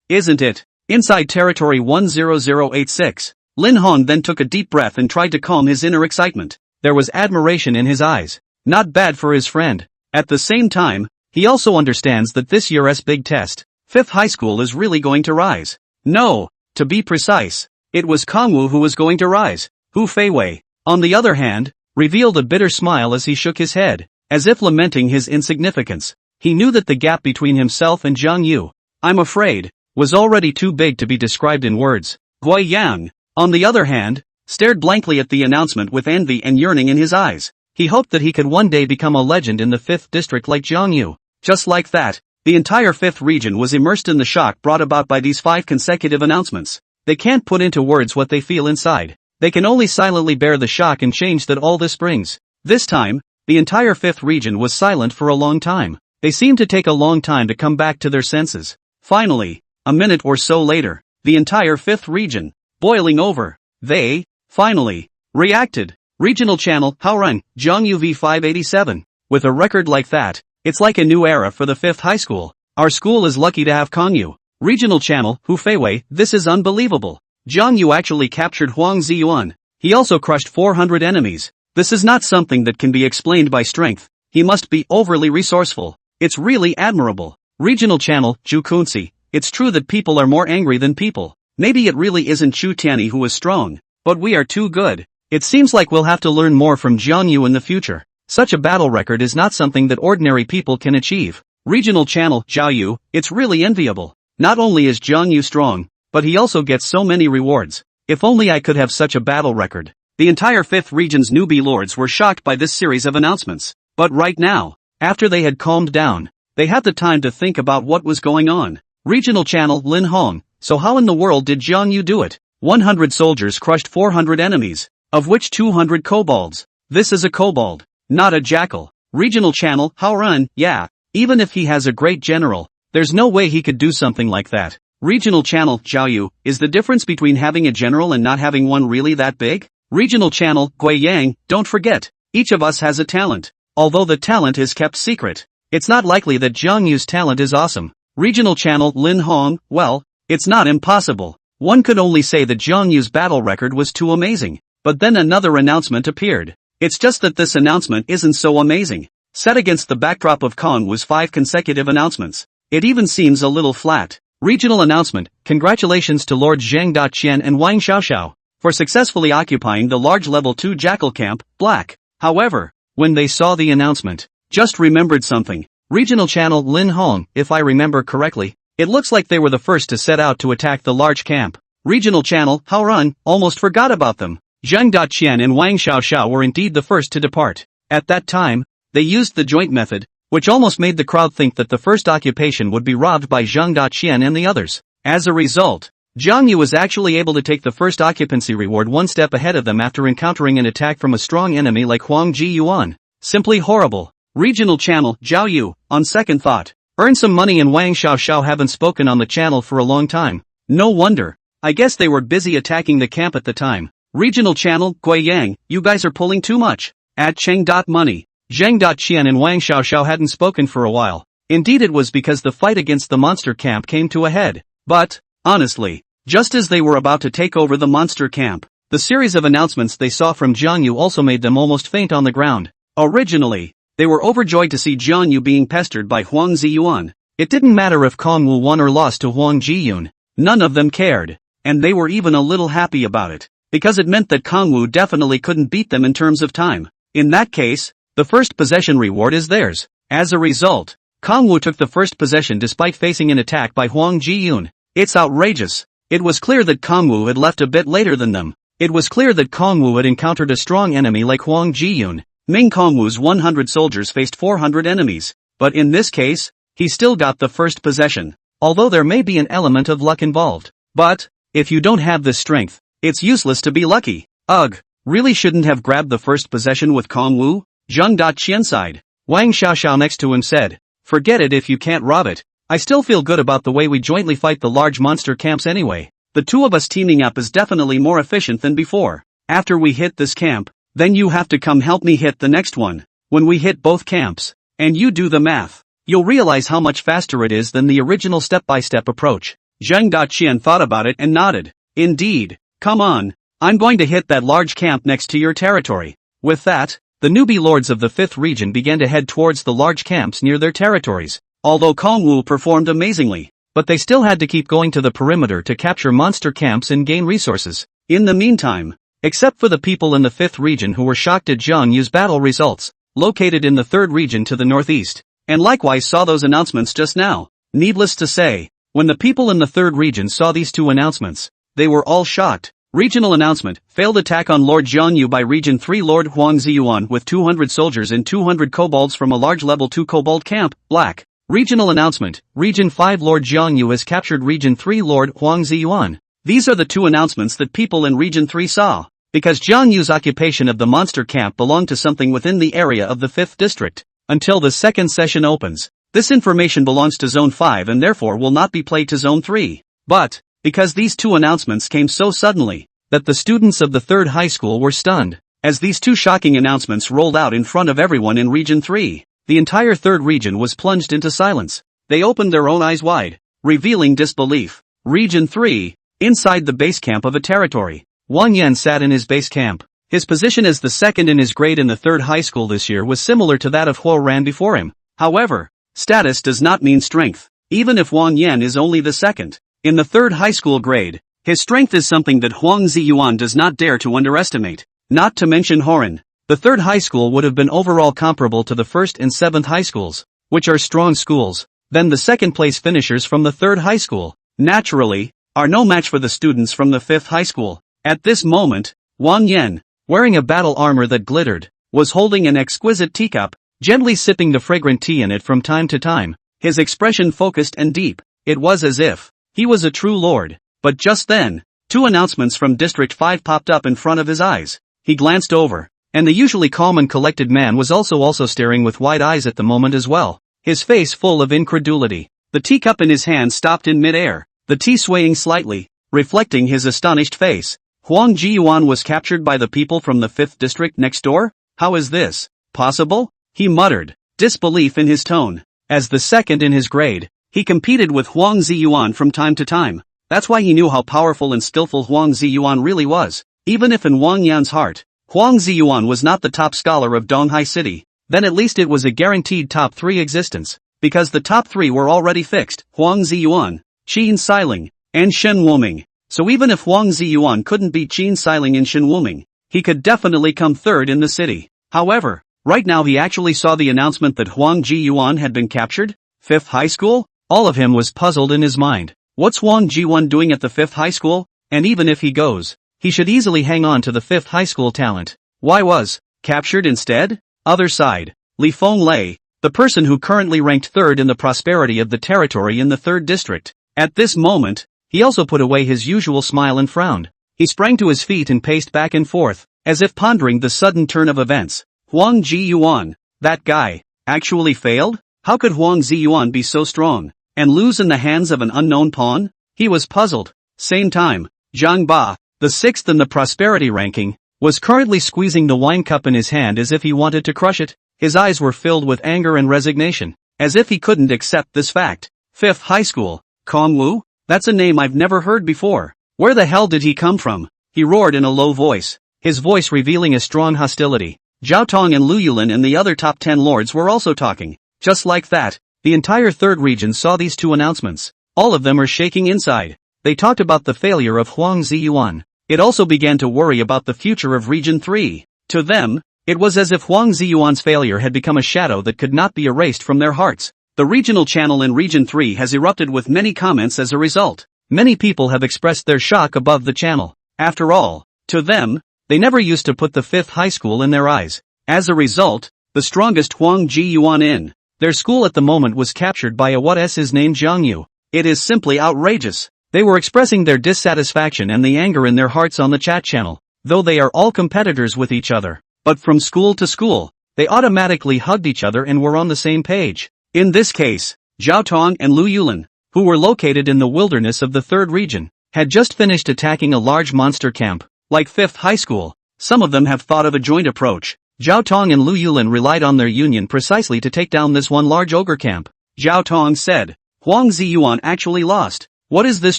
isn't it? Inside territory 10086, Lin Hong then took a deep breath and tried to calm his inner excitement. There was admiration in his eyes. Not bad for his friend. At the same time, he also understands that this year's big test, 5th high school, is really going to rise. No, to be precise, it was Kong Wu who was going to rise. Hu Feiwei, on the other hand, revealed a bitter smile as he shook his head, as if lamenting his insignificance. He knew that the gap between himself and Jiang Yu, I'm afraid, was already too big to be described in words. Gui Yang, on the other hand, stared blankly at the announcement with envy and yearning in his eyes. He hoped that he could one day become a legend in the 5th district like Jiang Yu. Just like that, the entire 5th region was immersed in the shock brought about by these 5 consecutive announcements. They can't put into words what they feel inside. They can only silently bear the shock and change that all this brings. This time, the entire 5th region was silent for a long time. They seemed to take a long time to come back to their senses. Finally, a minute or so later, the entire 5th region, boiling over, they, finally, reacted. Regional channel, Haorun, Jiang Yu v587. With a record like that, it's like a new era for the 5th high school. Our school is lucky to have Yu. Regional channel, Hu Feiwei, this is unbelievable. Jiang Yu actually captured Huang Ziyuan. He also crushed 400 enemies. This is not something that can be explained by strength. He must be overly resourceful. It's really admirable. Regional channel, Zhu Kunci. It's true that people are more angry than people. Maybe it really isn't Chu Tianyi who is strong, but we are too good. It seems like we'll have to learn more from Jiang Yu in the future. Such a battle record is not something that ordinary people can achieve. Regional channel, Zhao Yu, it's really enviable. Not only is Jiang Yu strong, but he also gets so many rewards. If only I could have such a battle record. The entire 5th region's newbie lords were shocked by this series of announcements. But right now, after they had calmed down, they had the time to think about what was going on. Regional channel, Lin Hong. So how in the world did Jiang Yu do it? 100 soldiers crushed 400 enemies, of which 200 kobolds. This is a kobold, not a jackal. Regional channel, Hao Run, yeah, even if he has a great general, there's no way he could do something like that. Regional channel, Zhao Yu, is the difference between having a general and not having one really that big? Regional channel, Gui Yang, don't forget, each of us has a talent. Although the talent is kept secret, it's not likely that Jiang Yu's talent is awesome. Regional channel, Lin Hong, well, it's not impossible. One could only say that Jiang Yu's battle record was too amazing. But then another announcement appeared. It's just that this announcement isn't so amazing. Set against the backdrop of Kong Wu's 5 consecutive announcements, it even seems a little flat. Regional announcement, congratulations to Lord Zhang Daqian and Wang Xiaoxiao for successfully occupying the large level 2 Jackal Camp, Black. However, when they saw the announcement, just remembered something. Regional channel Lin Hong, if I remember correctly, it looks like they were the first to set out to attack the large camp. Regional channel Hao Run, almost forgot about them. Zhang Daqian and Wang Xiaoxiao were indeed the first to depart. At that time, they used the joint method, which almost made the crowd think that the first occupation would be robbed by Zhang Daqian and the others. As a result, Jiang Yu was actually able to take the first occupancy reward one step ahead of them after encountering an attack from a strong enemy like Huang Ziyuan. Simply horrible. Regional channel, Zhao Yu, on second thought. Earn some money and Wang Xiaoxiao haven't spoken on the channel for a long time. No wonder. I guess they were busy attacking the camp at the time. Regional channel, Gui Yang, you guys are pulling too much. At Cheng. Money. Zhang Daqian and Wang Xiaoxiao hadn't spoken for a while. Indeed it was because the fight against the monster camp came to a head. But, honestly, just as they were about to take over the monster camp, the series of announcements they saw from Jiang Yu also made them almost faint on the ground. Originally, they were overjoyed to see Jiang Yu being pestered by Huang Ziyuan. It didn't matter if Kong Wu won or lost to Huang Ziyun. None of them cared. And they were even a little happy about it, because it meant that Kong Wu definitely couldn't beat them in terms of time. In that case, the first possession reward is theirs. As a result, Kong Wu took the first possession despite facing an attack by Huang Ziyun. It's outrageous. It was clear that Kong Wu had left a bit later than them. It was clear that Kong Wu had encountered a strong enemy like Huang Ziyun. Ming Kong Wu's 100 soldiers faced 400 enemies. But in this case, he still got the first possession. Although there may be an element of luck involved. But, if you don't have this strength, it's useless to be lucky. Ugh, really shouldn't have grabbed the first possession with Kong Wu? Zhang Daqian sighed. Wang Xiaoxiao next to him said, forget it if you can't rob it. I still feel good about the way we jointly fight the large monster camps anyway. The two of us teaming up is definitely more efficient than before. After we hit this camp, then you have to come help me hit the next one. When we hit both camps, and you do the math, you'll realize how much faster it is than the original step-by-step approach. Zhang Daqian thought about it and nodded. Indeed. Come on. I'm going to hit that large camp next to your territory. With that, the newbie lords of the 5th region began to head towards the large camps near their territories. Although Kong Wu performed amazingly, but they still had to keep going to the perimeter to capture monster camps and gain resources. In the meantime, except for the people in the 5th region who were shocked at Jiang Yu's battle results, located in the 3rd region to the northeast, and likewise saw those announcements just now. Needless to say, when the people in the 3rd region saw these two announcements, they were all shocked. Regional announcement, failed attack on Lord Jiang Yu by Region 3 Lord Huang Ziyuan with 200 soldiers and 200 kobolds from a large level 2 kobold camp, Black. Regional announcement, Region 5 Lord Jiang Yu has captured Region 3 Lord Huang Ziyuan. These are the two announcements that people in Region 3 saw. Because Jiang Yu's occupation of the monster camp belonged to something within the area of the 5th district. Until the second session opens, this information belongs to Zone 5 and therefore will not be played to Zone 3. But, because these two announcements came so suddenly, that the students of the 3rd high school were stunned. As these two shocking announcements rolled out in front of everyone in Region 3, the entire 3rd region was plunged into silence. they opened their own eyes wide, revealing disbelief. Region 3, inside the base camp of a territory. Wang Yan sat in his base camp. His position as the second in his grade in the third high school this year was similar to that of Huo Ran before him. However, status does not mean strength, even if Wang Yan is only the second. In the third high school grade, his strength is something that Huang Ziyuan does not dare to underestimate. Not to mention Horan. The third high school would have been overall comparable to the first and seventh high schools, which are strong schools. Then the second place finishers from the third high school, naturally, are no match for the students from the fifth high school. At this moment, Wang Yan, wearing a battle armor that glittered, was holding an exquisite teacup, gently sipping the fragrant tea in it from time to time, his expression focused and deep. It was as if he was a true lord. But just then, two announcements from District 5 popped up in front of his eyes. He glanced over, and the usually calm and collected man was also staring with wide eyes at the moment as well, his face full of incredulity. The teacup in his hand stopped in mid-air, the tea swaying slightly, reflecting his astonished face. Huang Jiyuan was captured by the people from the 5th district next door? How is this possible? He muttered, disbelief in his tone. As the second in his grade, he competed with Huang Ziyuan from time to time. That's why he knew how powerful and skillful Huang Ziyuan really was. Even if in Wang Yan's heart, Huang Ziyuan was not the top scholar of Donghai City, then at least it was a guaranteed top 3 existence, because the top 3 were already fixed: Huang Ziyuan, Qin Siling, and Shen Wuming. So even if Huang Ziyuan couldn't beat Qin Siling and Shen Wuming, he could definitely come third in the city. However, right now he actually saw the announcement that Huang Jiyuan had been captured. 5th high school? All of him was puzzled in his mind. What's Huang Jiyuan doing at the 5th high school? And even if he goes, he should easily hang on to the 5th high school talent. Why was captured instead? Other side, Li Fenglei, the person who currently ranked third in the prosperity of the territory in the 3rd district. At this moment, he also put away his usual smile and frowned. He sprang to his feet and paced back and forth, as if pondering the sudden turn of events. Huang Jiyuan, that guy, actually failed? How could Huang Ziyuan be so strong, and lose in the hands of an unknown pawn? He was puzzled. Same time, Zhang Ba, the 6th in the prosperity ranking, was currently squeezing the wine cup in his hand as if he wanted to crush it. His eyes were filled with anger and resignation, as if he couldn't accept this fact. 5th high school, Kong Wu? That's a name I've never heard before. Where the hell did he come from? He roared in a low voice, his voice revealing a strong hostility. Zhao Tong and Lu Yulin and the other top 10 lords were also talking. Just like that, the entire 3rd region saw these two announcements. All of them are shaking inside. They talked about the failure of Huang Ziyuan. It also began to worry about the future of Region 3. To them, it was as if Huang Ziyuan's failure had become a shadow that could not be erased from their hearts. The regional channel in Region 3 has erupted with many comments as a result. Many people have expressed their shock above the channel. After all, to them, they never used to put the 5th high school in their eyes. As a result, the strongest Huang Jiyuan in their school at the moment was captured by a what-s named Jiang Yu. It is simply outrageous. They were expressing their dissatisfaction and the anger in their hearts on the chat channel, though they are all competitors with each other. But from school to school, they automatically hugged each other and were on the same page. In this case, Zhao Tong and Lu Yulin, who were located in the wilderness of the 3rd region, had just finished attacking a large monster camp. Like 5th high school, some of them have thought of a joint approach. Zhao Tong and Lu Yulin relied on their union precisely to take down this one large ogre camp. Zhao Tong said, Huang Ziyuan actually lost. What is this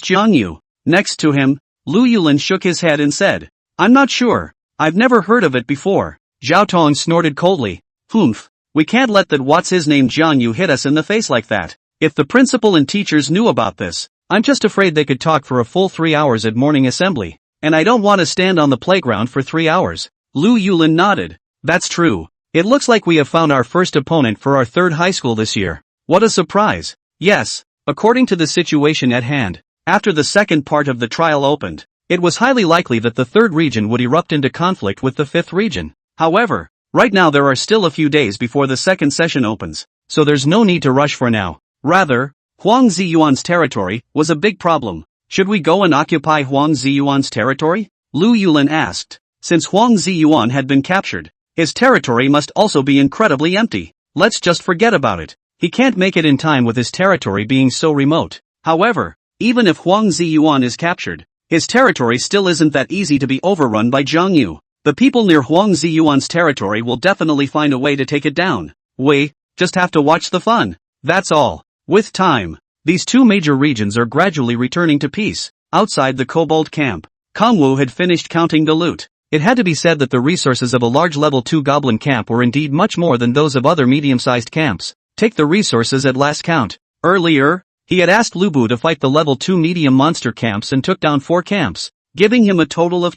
Jiang Yu? Next to him, Lu Yulin shook his head and said, I'm not sure. I've never heard of it before. Zhao Tong snorted coldly. Humph. We can't let that what's-his-name Jiang Yu hit us in the face like that. If the principal and teachers knew about this, I'm just afraid they could talk for a full 3 hours at morning assembly. And I don't want to stand on the playground for 3 hours. Lu Yulin nodded. That's true. It looks like we have found our first opponent for our 3rd high school this year. What a surprise. Yes, according to the situation at hand, after the second part of the trial opened, it was highly likely that the 3rd region would erupt into conflict with the 5th region. However, right now there are still a few days before the second session opens, so there's no need to rush for now. Rather, Huang Ziyuan's territory was a big problem. Should we go and occupy Huang Ziyuan's territory? Lu Yulin asked. Since Huang Ziyuan had been captured, his territory must also be incredibly empty. Let's just forget about it. He can't make it in time with his territory being so remote. However, even if Huang Ziyuan is captured, his territory still isn't that easy to be overrun by Jiang Yu. The people near Huang Ziyuan's territory will definitely find a way to take it down. We just have to watch the fun. That's all. With time, these two major regions are gradually returning to peace. Outside the kobold camp, Kongwu had finished counting the loot. It had to be said that the resources of a large level 2 goblin camp were indeed much more than those of other medium-sized camps. Take the resources at last count. Earlier, he had asked Lubu to fight the level 2 medium monster camps and took down 4 camps, giving him a total of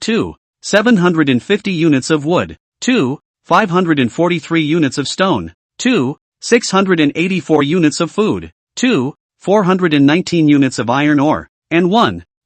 750 units of wood, 543 units of stone, 684 units of food, 419 units of iron ore, and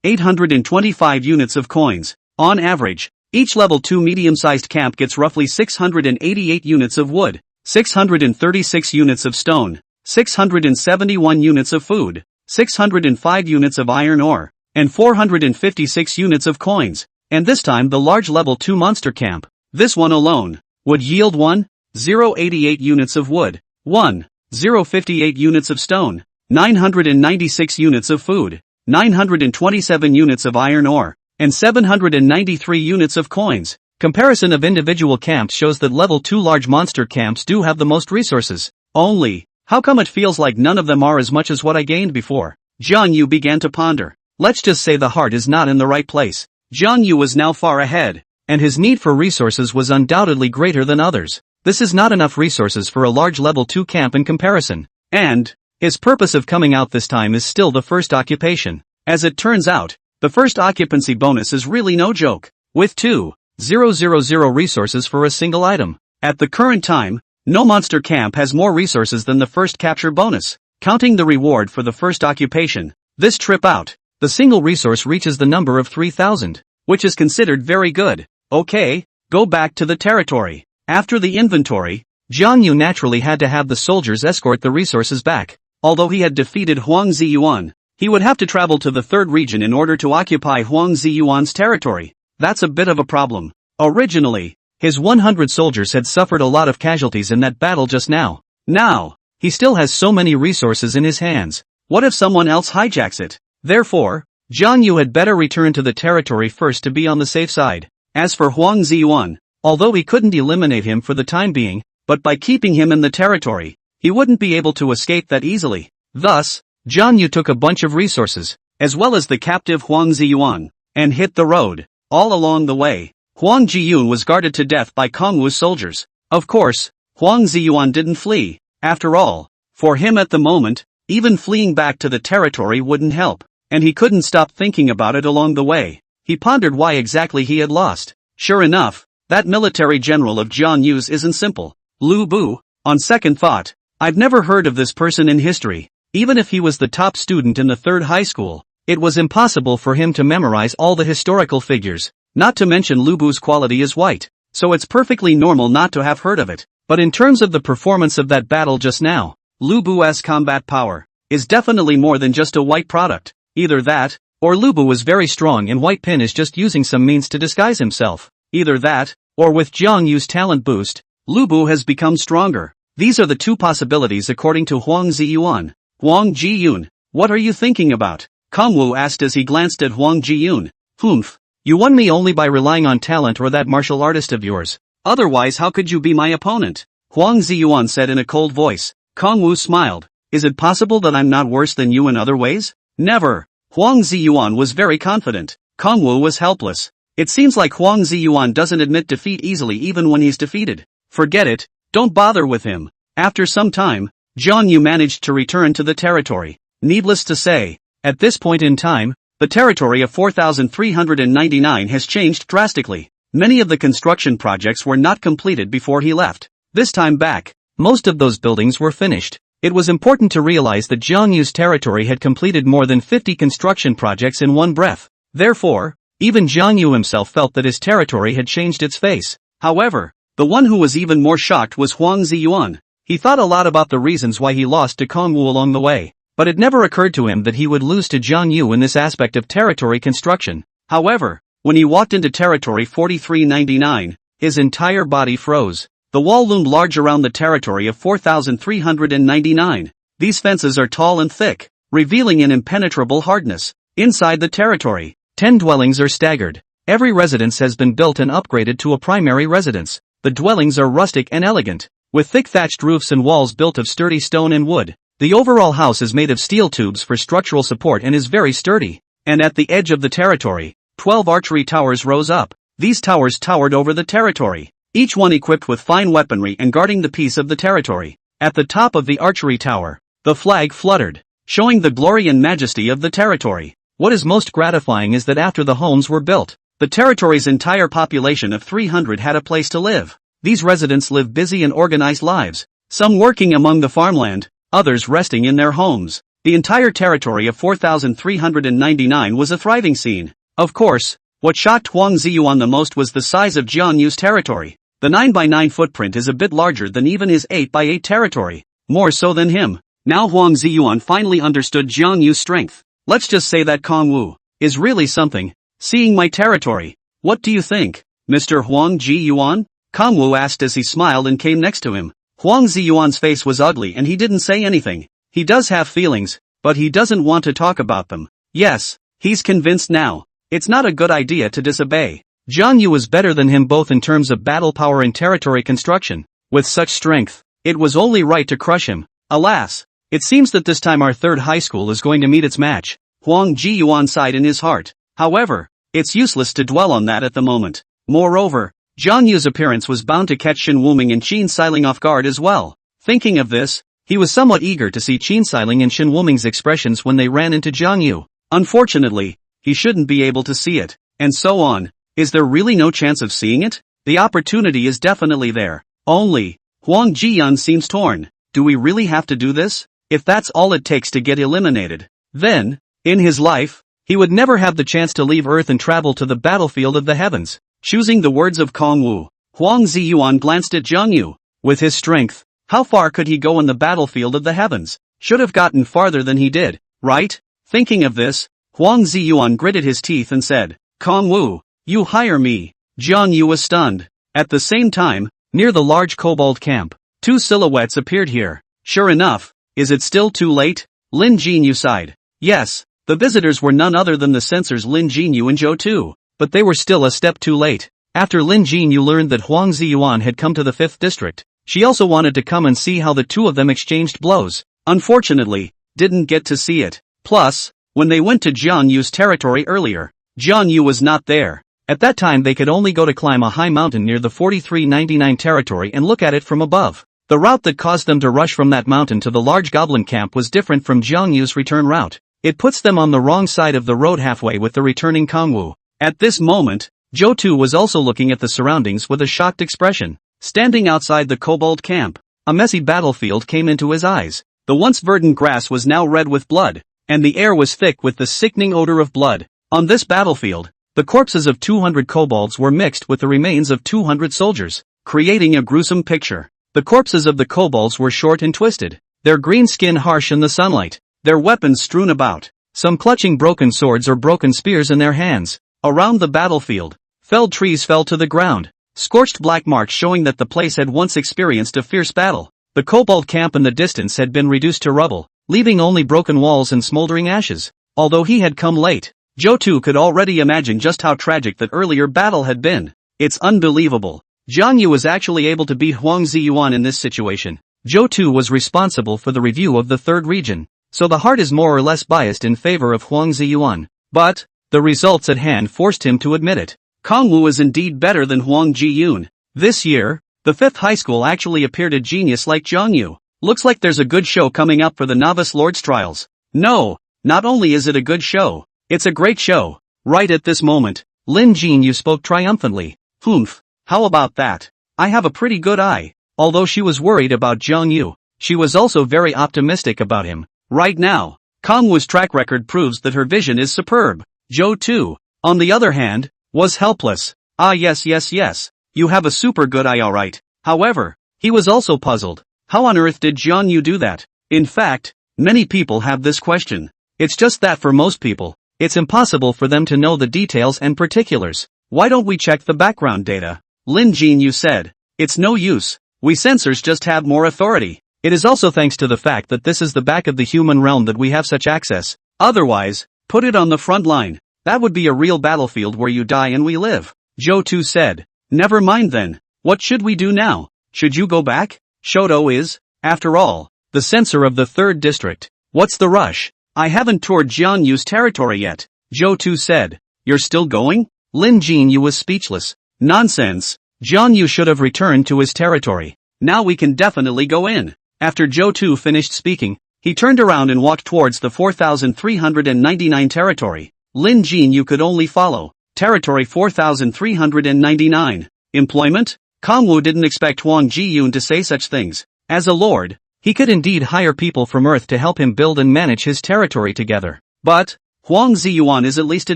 825 units of coins. On average, each level 2 medium-sized camp gets roughly 688 units of wood, 636 units of stone, 671 units of food, 605 units of iron ore, and 456 units of coins. And this time the large level 2 monster camp, this one alone, would yield 1,088 units of wood, 1,058 units of stone, 996 units of food, 927 units of iron ore, and 793 units of coins. Comparison of individual camps shows that level 2 large monster camps do have the most resources. Only, how come it feels like none of them are as much as what I gained before? Jiang Yu began to ponder. Let's just say the heart is not in the right place. Jiang Yu was now far ahead, and his need for resources was undoubtedly greater than others. This is not enough resources for a large level 2 camp in comparison. And his purpose of coming out this time is still the first occupation. As it turns out, the first occupancy bonus is really no joke, with 2,000 resources for a single item. At the current time, no monster camp has more resources than the first capture bonus. Counting the reward for the first occupation, this trip out, the single resource reaches the number of 3,000, which is considered very good. Okay, go back to the territory. After the inventory, Jiang Yu naturally had to have the soldiers escort the resources back. Although he had defeated Huang Ziyuan, he would have to travel to the third region in order to occupy Huang Ziyuan's territory. That's a bit of a problem. Originally, his 100 soldiers had suffered a lot of casualties in that battle just now. Now, he still has so many resources in his hands. What if someone else hijacks it? Therefore, Jiang Yu had better return to the territory first to be on the safe side. As for Huang Ziyuan, although he couldn't eliminate him for the time being, but by keeping him in the territory, he wouldn't be able to escape that easily. Thus, Jiang Yu took a bunch of resources, as well as the captive Huang Ziyuan, and hit the road. All along the way, Huang Ziyuan was guarded to death by Kongwu's soldiers. Of course, Huang Ziyuan didn't flee. After all, for him at the moment, even fleeing back to the territory wouldn't help, and he couldn't stop thinking about it along the way. He pondered why exactly he had lost. Sure enough, that military general of Jiang Yu's isn't simple. Lubu, on second thought, I've never heard of this person in history. Even if he was the top student in the third high school, it was impossible for him to memorize all the historical figures, not to mention Lubu's quality is white, so it's perfectly normal not to have heard of it. But in terms of the performance of that battle just now, Lubu's combat power is definitely more than just a white product. Either that, or Lubu was very strong and White Pin is just using some means to disguise himself. Either that, or with Jiang Yu's talent boost, Lubu has become stronger. These are the two possibilities according to Huang Ziyuan. Huang Ziyun, what are you thinking about? Kongwu asked as he glanced at Huang Ziyun. Humph, you won me only by relying on talent or that martial artist of yours. Otherwise how could you be my opponent? Huang Ziyuan said in a cold voice. Kongwu smiled. Is it possible that I'm not worse than you in other ways? Never. Huang Ziyuan was very confident. Kongwu was helpless. It seems like Huang Ziyuan doesn't admit defeat easily even when he's defeated. Forget it, don't bother with him. After some time, Jiang Yu managed to return to the territory. Needless to say, at this point in time, the territory of 4,399 has changed drastically. Many of the construction projects were not completed before he left. This time back, most of those buildings were finished. It was important to realize that Jiang Yu's territory had completed more than 50 construction projects in one breath. Therefore, even Jiang Yu himself felt that his territory had changed its face. However, the one who was even more shocked was Huang Ziyuan. He thought a lot about the reasons why he lost to Kongwu along the way, but it never occurred to him that he would lose to Jiang Yu in this aspect of territory construction. However, when he walked into territory 4399, his entire body froze. The wall loomed large around the territory of 4,399. These fences are tall and thick, revealing an impenetrable hardness. Inside the territory, 10 dwellings are staggered. Every residence has been built and upgraded to a primary residence. The dwellings are rustic and elegant, with thick thatched roofs and walls built of sturdy stone and wood. The overall house is made of steel tubes for structural support and is very sturdy. And at the edge of the territory, 12 archery towers rose up. These towers towered over the territory, each one equipped with fine weaponry and guarding the peace of the territory. At the top of the archery tower, the flag fluttered, showing the glory and majesty of the territory. What is most gratifying is that after the homes were built, the territory's entire population of 300 had a place to live. These residents live busy and organized lives, some working among the farmland, others resting in their homes. The entire territory of 4,399 was a thriving scene. Of course, what shocked Huang Ziyuan the most was the size of Jiang Yu's territory. The 9x9 footprint is a bit larger than even his 8x8 territory, more so than him. Now Huang Ziyuan finally understood Jiang Yu's strength. Let's just say that Kong Wu is really something. Seeing my territory, what do you think, Mr. Huang Ziyuan? Kong Wu asked as he smiled and came next to him. Huang Ziyuan's face was ugly and he didn't say anything. He does have feelings, but he doesn't want to talk about them. Yes, he's convinced now. It's not a good idea to disobey. Zhang Yu was better than him both in terms of battle power and territory construction. With such strength, it was only right to crush him. Alas, it seems that this time our third high school is going to meet its match. Huang Ziyuan sighed in his heart. However, it's useless to dwell on that at the moment. Moreover, Zhang Yu's appearance was bound to catch Qin Wuming and Qin Xiling off guard as well. Thinking of this, he was somewhat eager to see Qin Xiling and Qin Wuming's expressions when they ran into Zhang Yu. Unfortunately, he shouldn't be able to see it. And so on. Is there really no chance of seeing it? The opportunity is definitely there. Only, Huang Ziyuan seems torn. Do we really have to do this? If that's all it takes to get eliminated, then, in his life, he would never have the chance to leave Earth and travel to the battlefield of the heavens. Choosing the words of Kong Wu, Huang Ziyuan glanced at Zhang Yu. With his strength, how far could he go in the battlefield of the heavens? Should have gotten farther than he did, right? Thinking of this, Huang Ziyuan gritted his teeth and said, Kong Wu, you hire me. Zhang Yu was stunned. At the same time, near the large kobold camp, two silhouettes appeared here. Sure enough, is it still too late? Lin Jinyu sighed. Yes, the visitors were none other than the censors Lin Jinyu and Zhou Tu, but they were still a step too late. After Lin Jinyu learned that Huang Ziyuan had come to the 5th district, she also wanted to come and see how the two of them exchanged blows. Unfortunately, didn't get to see it. Plus, when they went to Jiang Yu's territory earlier, Jiang Yu was not there. At that time they could only go to climb a high mountain near the 4399 territory and look at it from above. The route that caused them to rush from that mountain to the large goblin camp was different from Jiang Yu's return route. It puts them on the wrong side of the road halfway with the returning Kong Wu. At this moment, Zhou Tu was also looking at the surroundings with a shocked expression. Standing outside the kobold camp, a messy battlefield came into his eyes. The once verdant grass was now red with blood, and the air was thick with the sickening odor of blood. On this battlefield, the corpses of 200 kobolds were mixed with the remains of 200 soldiers, creating a gruesome picture. The corpses of the kobolds were short and twisted, their green skin harsh in the sunlight, their weapons strewn about, some clutching broken swords or broken spears in their hands. Around the battlefield, felled trees fell to the ground, scorched black marks showing that the place had once experienced a fierce battle. The kobold camp in the distance had been reduced to rubble, leaving only broken walls and smoldering ashes. Although he had come late, Zhou Tu could already imagine just how tragic that earlier battle had been. It's unbelievable. Jiang Yu was actually able to beat Huang Ziyuan in this situation. Zhou Tu was responsible for the review of the third region, so the heart is more or less biased in favor of Huang Ziyuan. But, the results at hand forced him to admit it. Kong Wu is indeed better than Huang Ziyuan. This year, the 5th high school actually appeared a genius like Jiang Yu. Looks like there's a good show coming up for the Novice Lord's trials. No, not only is it a good show, it's a great show. Right at this moment, Lin Jinyu spoke triumphantly. Humph, how about that? I have a pretty good eye. Although she was worried about Jiang Yu, she was also very optimistic about him. Right now, Kong Wu's track record proves that her vision is superb. Zhou Tu, on the other hand, was helpless. Ah yes, you have a super good eye alright. However, he was also puzzled. How on earth did Jiang Yu do that? In fact, many people have this question. It's just that for most people, it's impossible for them to know the details and particulars. Why don't we check the background data? Lin Jinyu said. It's no use. We censors just have more authority. It is also thanks to the fact that this is the back of the human realm that we have such access. Otherwise, put it on the front line. That would be a real battlefield where you die and we live. Zhou Tu said. Never mind then. What should we do now? Should you go back? Shoto is, after all, the censor of the 3rd district. What's the rush? I haven't toured Jiang Yu's territory yet, Zhou Tu said. You're still going? Jiang Yu was speechless. Nonsense. Jiang Yu should have returned to his territory. Now we can definitely go in. After Zhou Tu finished speaking, he turned around and walked towards the 4,399 territory. Jiang Yu could only follow. Territory 4,399. Employment? Kongwu didn't expect Huang Jiyun to say such things. As a lord, he could indeed hire people from Earth to help him build and manage his territory together. But Huang Ziyuan is at least a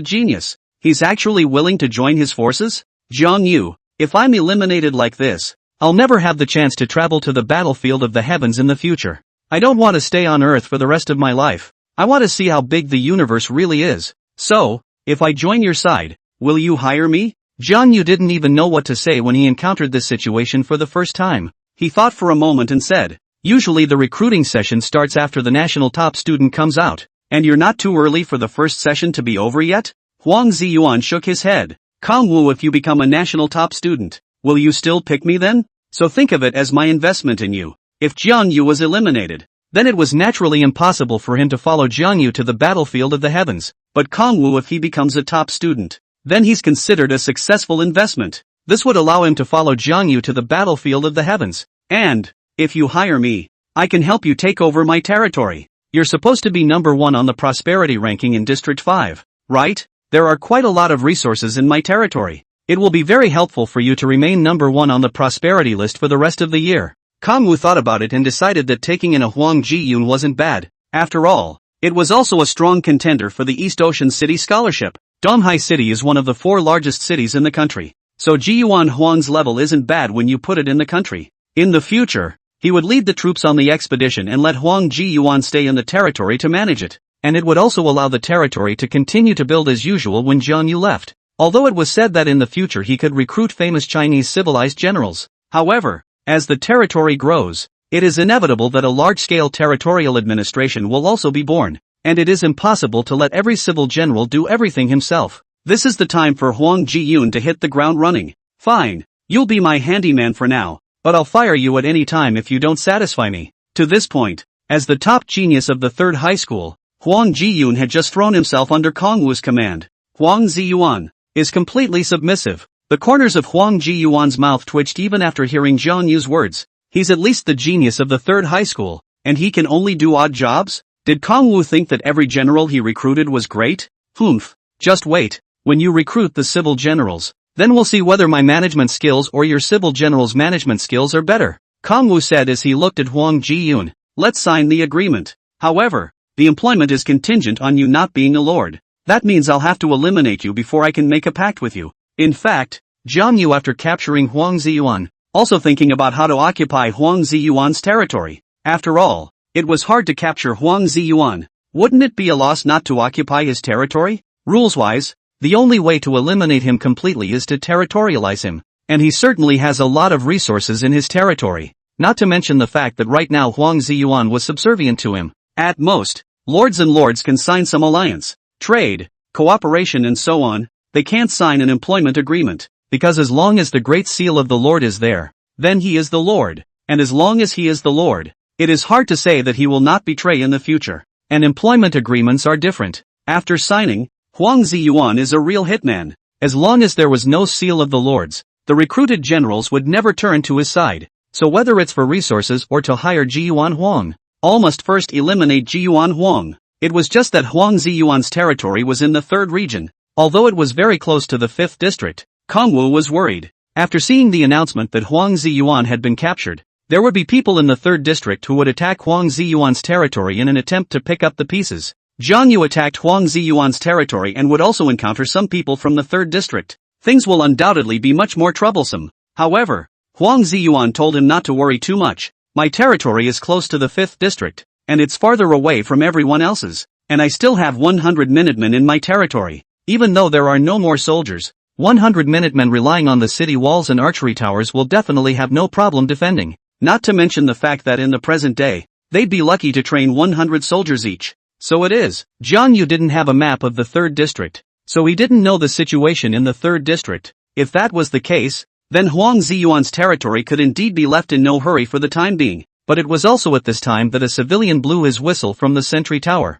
genius. He's actually willing to join his forces? Jiang Yu, if I'm eliminated like this, I'll never have the chance to travel to the battlefield of the heavens in the future. I don't want to stay on Earth for the rest of my life. I want to see how big the universe really is. So, if I join your side, will you hire me? Jiang Yu didn't even know what to say when he encountered this situation for the first time. He thought for a moment and said, usually the recruiting session starts after the national top student comes out, and you're not too early for the first session to be over yet? Huang Ziyuan shook his head. Kongwu, if you become a national top student, will you still pick me then? So think of it as my investment in you. If Jiang Yu was eliminated, then it was naturally impossible for him to follow Jiang Yu to the battlefield of the heavens. But Kongwu, if he becomes a top student, then he's considered a successful investment. This would allow him to follow Jiang Yu to the battlefield of the heavens. And, if you hire me, I can help you take over my territory. You're supposed to be number 1 on the prosperity ranking in District 5, right? There are quite a lot of resources in my territory. It will be very helpful for you to remain number 1 on the prosperity list for the rest of the year. Kongwu thought about it and decided that taking in a Huang Jiyun wasn't bad. After all, it was also a strong contender for the East Ocean City Scholarship. Donghai City is one of the 4 largest cities in the country. So Jiyuan Huang's level isn't bad when you put it in the country. In the future, he would lead the troops on the expedition and let Huang Jiyuan stay in the territory to manage it. And it would also allow the territory to continue to build as usual when Jiang Yu left. Although it was said that in the future he could recruit famous Chinese civilized generals. However, as the territory grows, it is inevitable that a large-scale territorial administration will also be born, and it is impossible to let every civil general do everything himself. This is the time for Huang Jiyun to hit the ground running. Fine, you'll be my handyman for now, but I'll fire you at any time if you don't satisfy me. To this point, as the top genius of the 3rd high school, Huang Jiyun had just thrown himself under Kongwu's command. Huang Ziyuan is completely submissive. The corners of Huang Jiyuan's mouth twitched even after hearing Jiang Yu's words. He's at least the genius of the 3rd high school, and he can only do odd jobs? Did Kongwu think that every general he recruited was great? Humph. Just wait. When you recruit the civil generals, then we'll see whether my management skills or your civil general's management skills are better, Kongwu said as he looked at Huang Jiyun. Let's sign the agreement. However, the employment is contingent on you not being a lord. That means I'll have to eliminate you before I can make a pact with you. In fact, Jiang Yu, after capturing Huang Ziyuan, also thinking about how to occupy Huang Ziyuan's territory. After all, it was hard to capture Huang Ziyuan. Wouldn't it be a loss not to occupy his territory? Rules-wise, the only way to eliminate him completely is to territorialize him, and he certainly has a lot of resources in his territory, not to mention the fact that right now Huang Ziyuan was subservient to him. At most, lords and lords can sign some alliance, trade, cooperation and so on. They can't sign an employment agreement, because as long as the Great Seal of the Lord is there, then he is the Lord, and as long as he is the Lord, it is hard to say that he will not betray in the future. And employment agreements are different. After signing, Huang Ziyuan is a real hitman. As long as there was no Seal of the Lords, the recruited generals would never turn to his side. So whether it's for resources or to hire Jiyuan Huang, all must first eliminate Jiyuan Huang. It was just that Huang Ziyuan's territory was in the 3rd region. Although it was very close to the 5th district, Kongwu was worried. After seeing the announcement that Huang Ziyuan had been captured, there would be people in the 3rd district who would attack Huang Ziyuan's territory in an attempt to pick up the pieces. Jiang Yu attacked Huang Ziyuan's territory and would also encounter some people from the 3rd district. Things will undoubtedly be much more troublesome. However, Huang Ziyuan told him not to worry too much. My territory is close to the 5th district, and it's farther away from everyone else's, and I still have 100 Minutemen in my territory. Even though there are no more soldiers, 100 Minutemen relying on the city walls and archery towers will definitely have no problem defending. Not to mention the fact that in the present day, they'd be lucky to train 100 soldiers each. So it is. Jiang Yu didn't have a map of the 3rd district, so he didn't know the situation in the 3rd district. If that was the case, then Huang Ziyuan's territory could indeed be left in no hurry for the time being. but it was also at this time that a civilian blew his whistle from the sentry tower.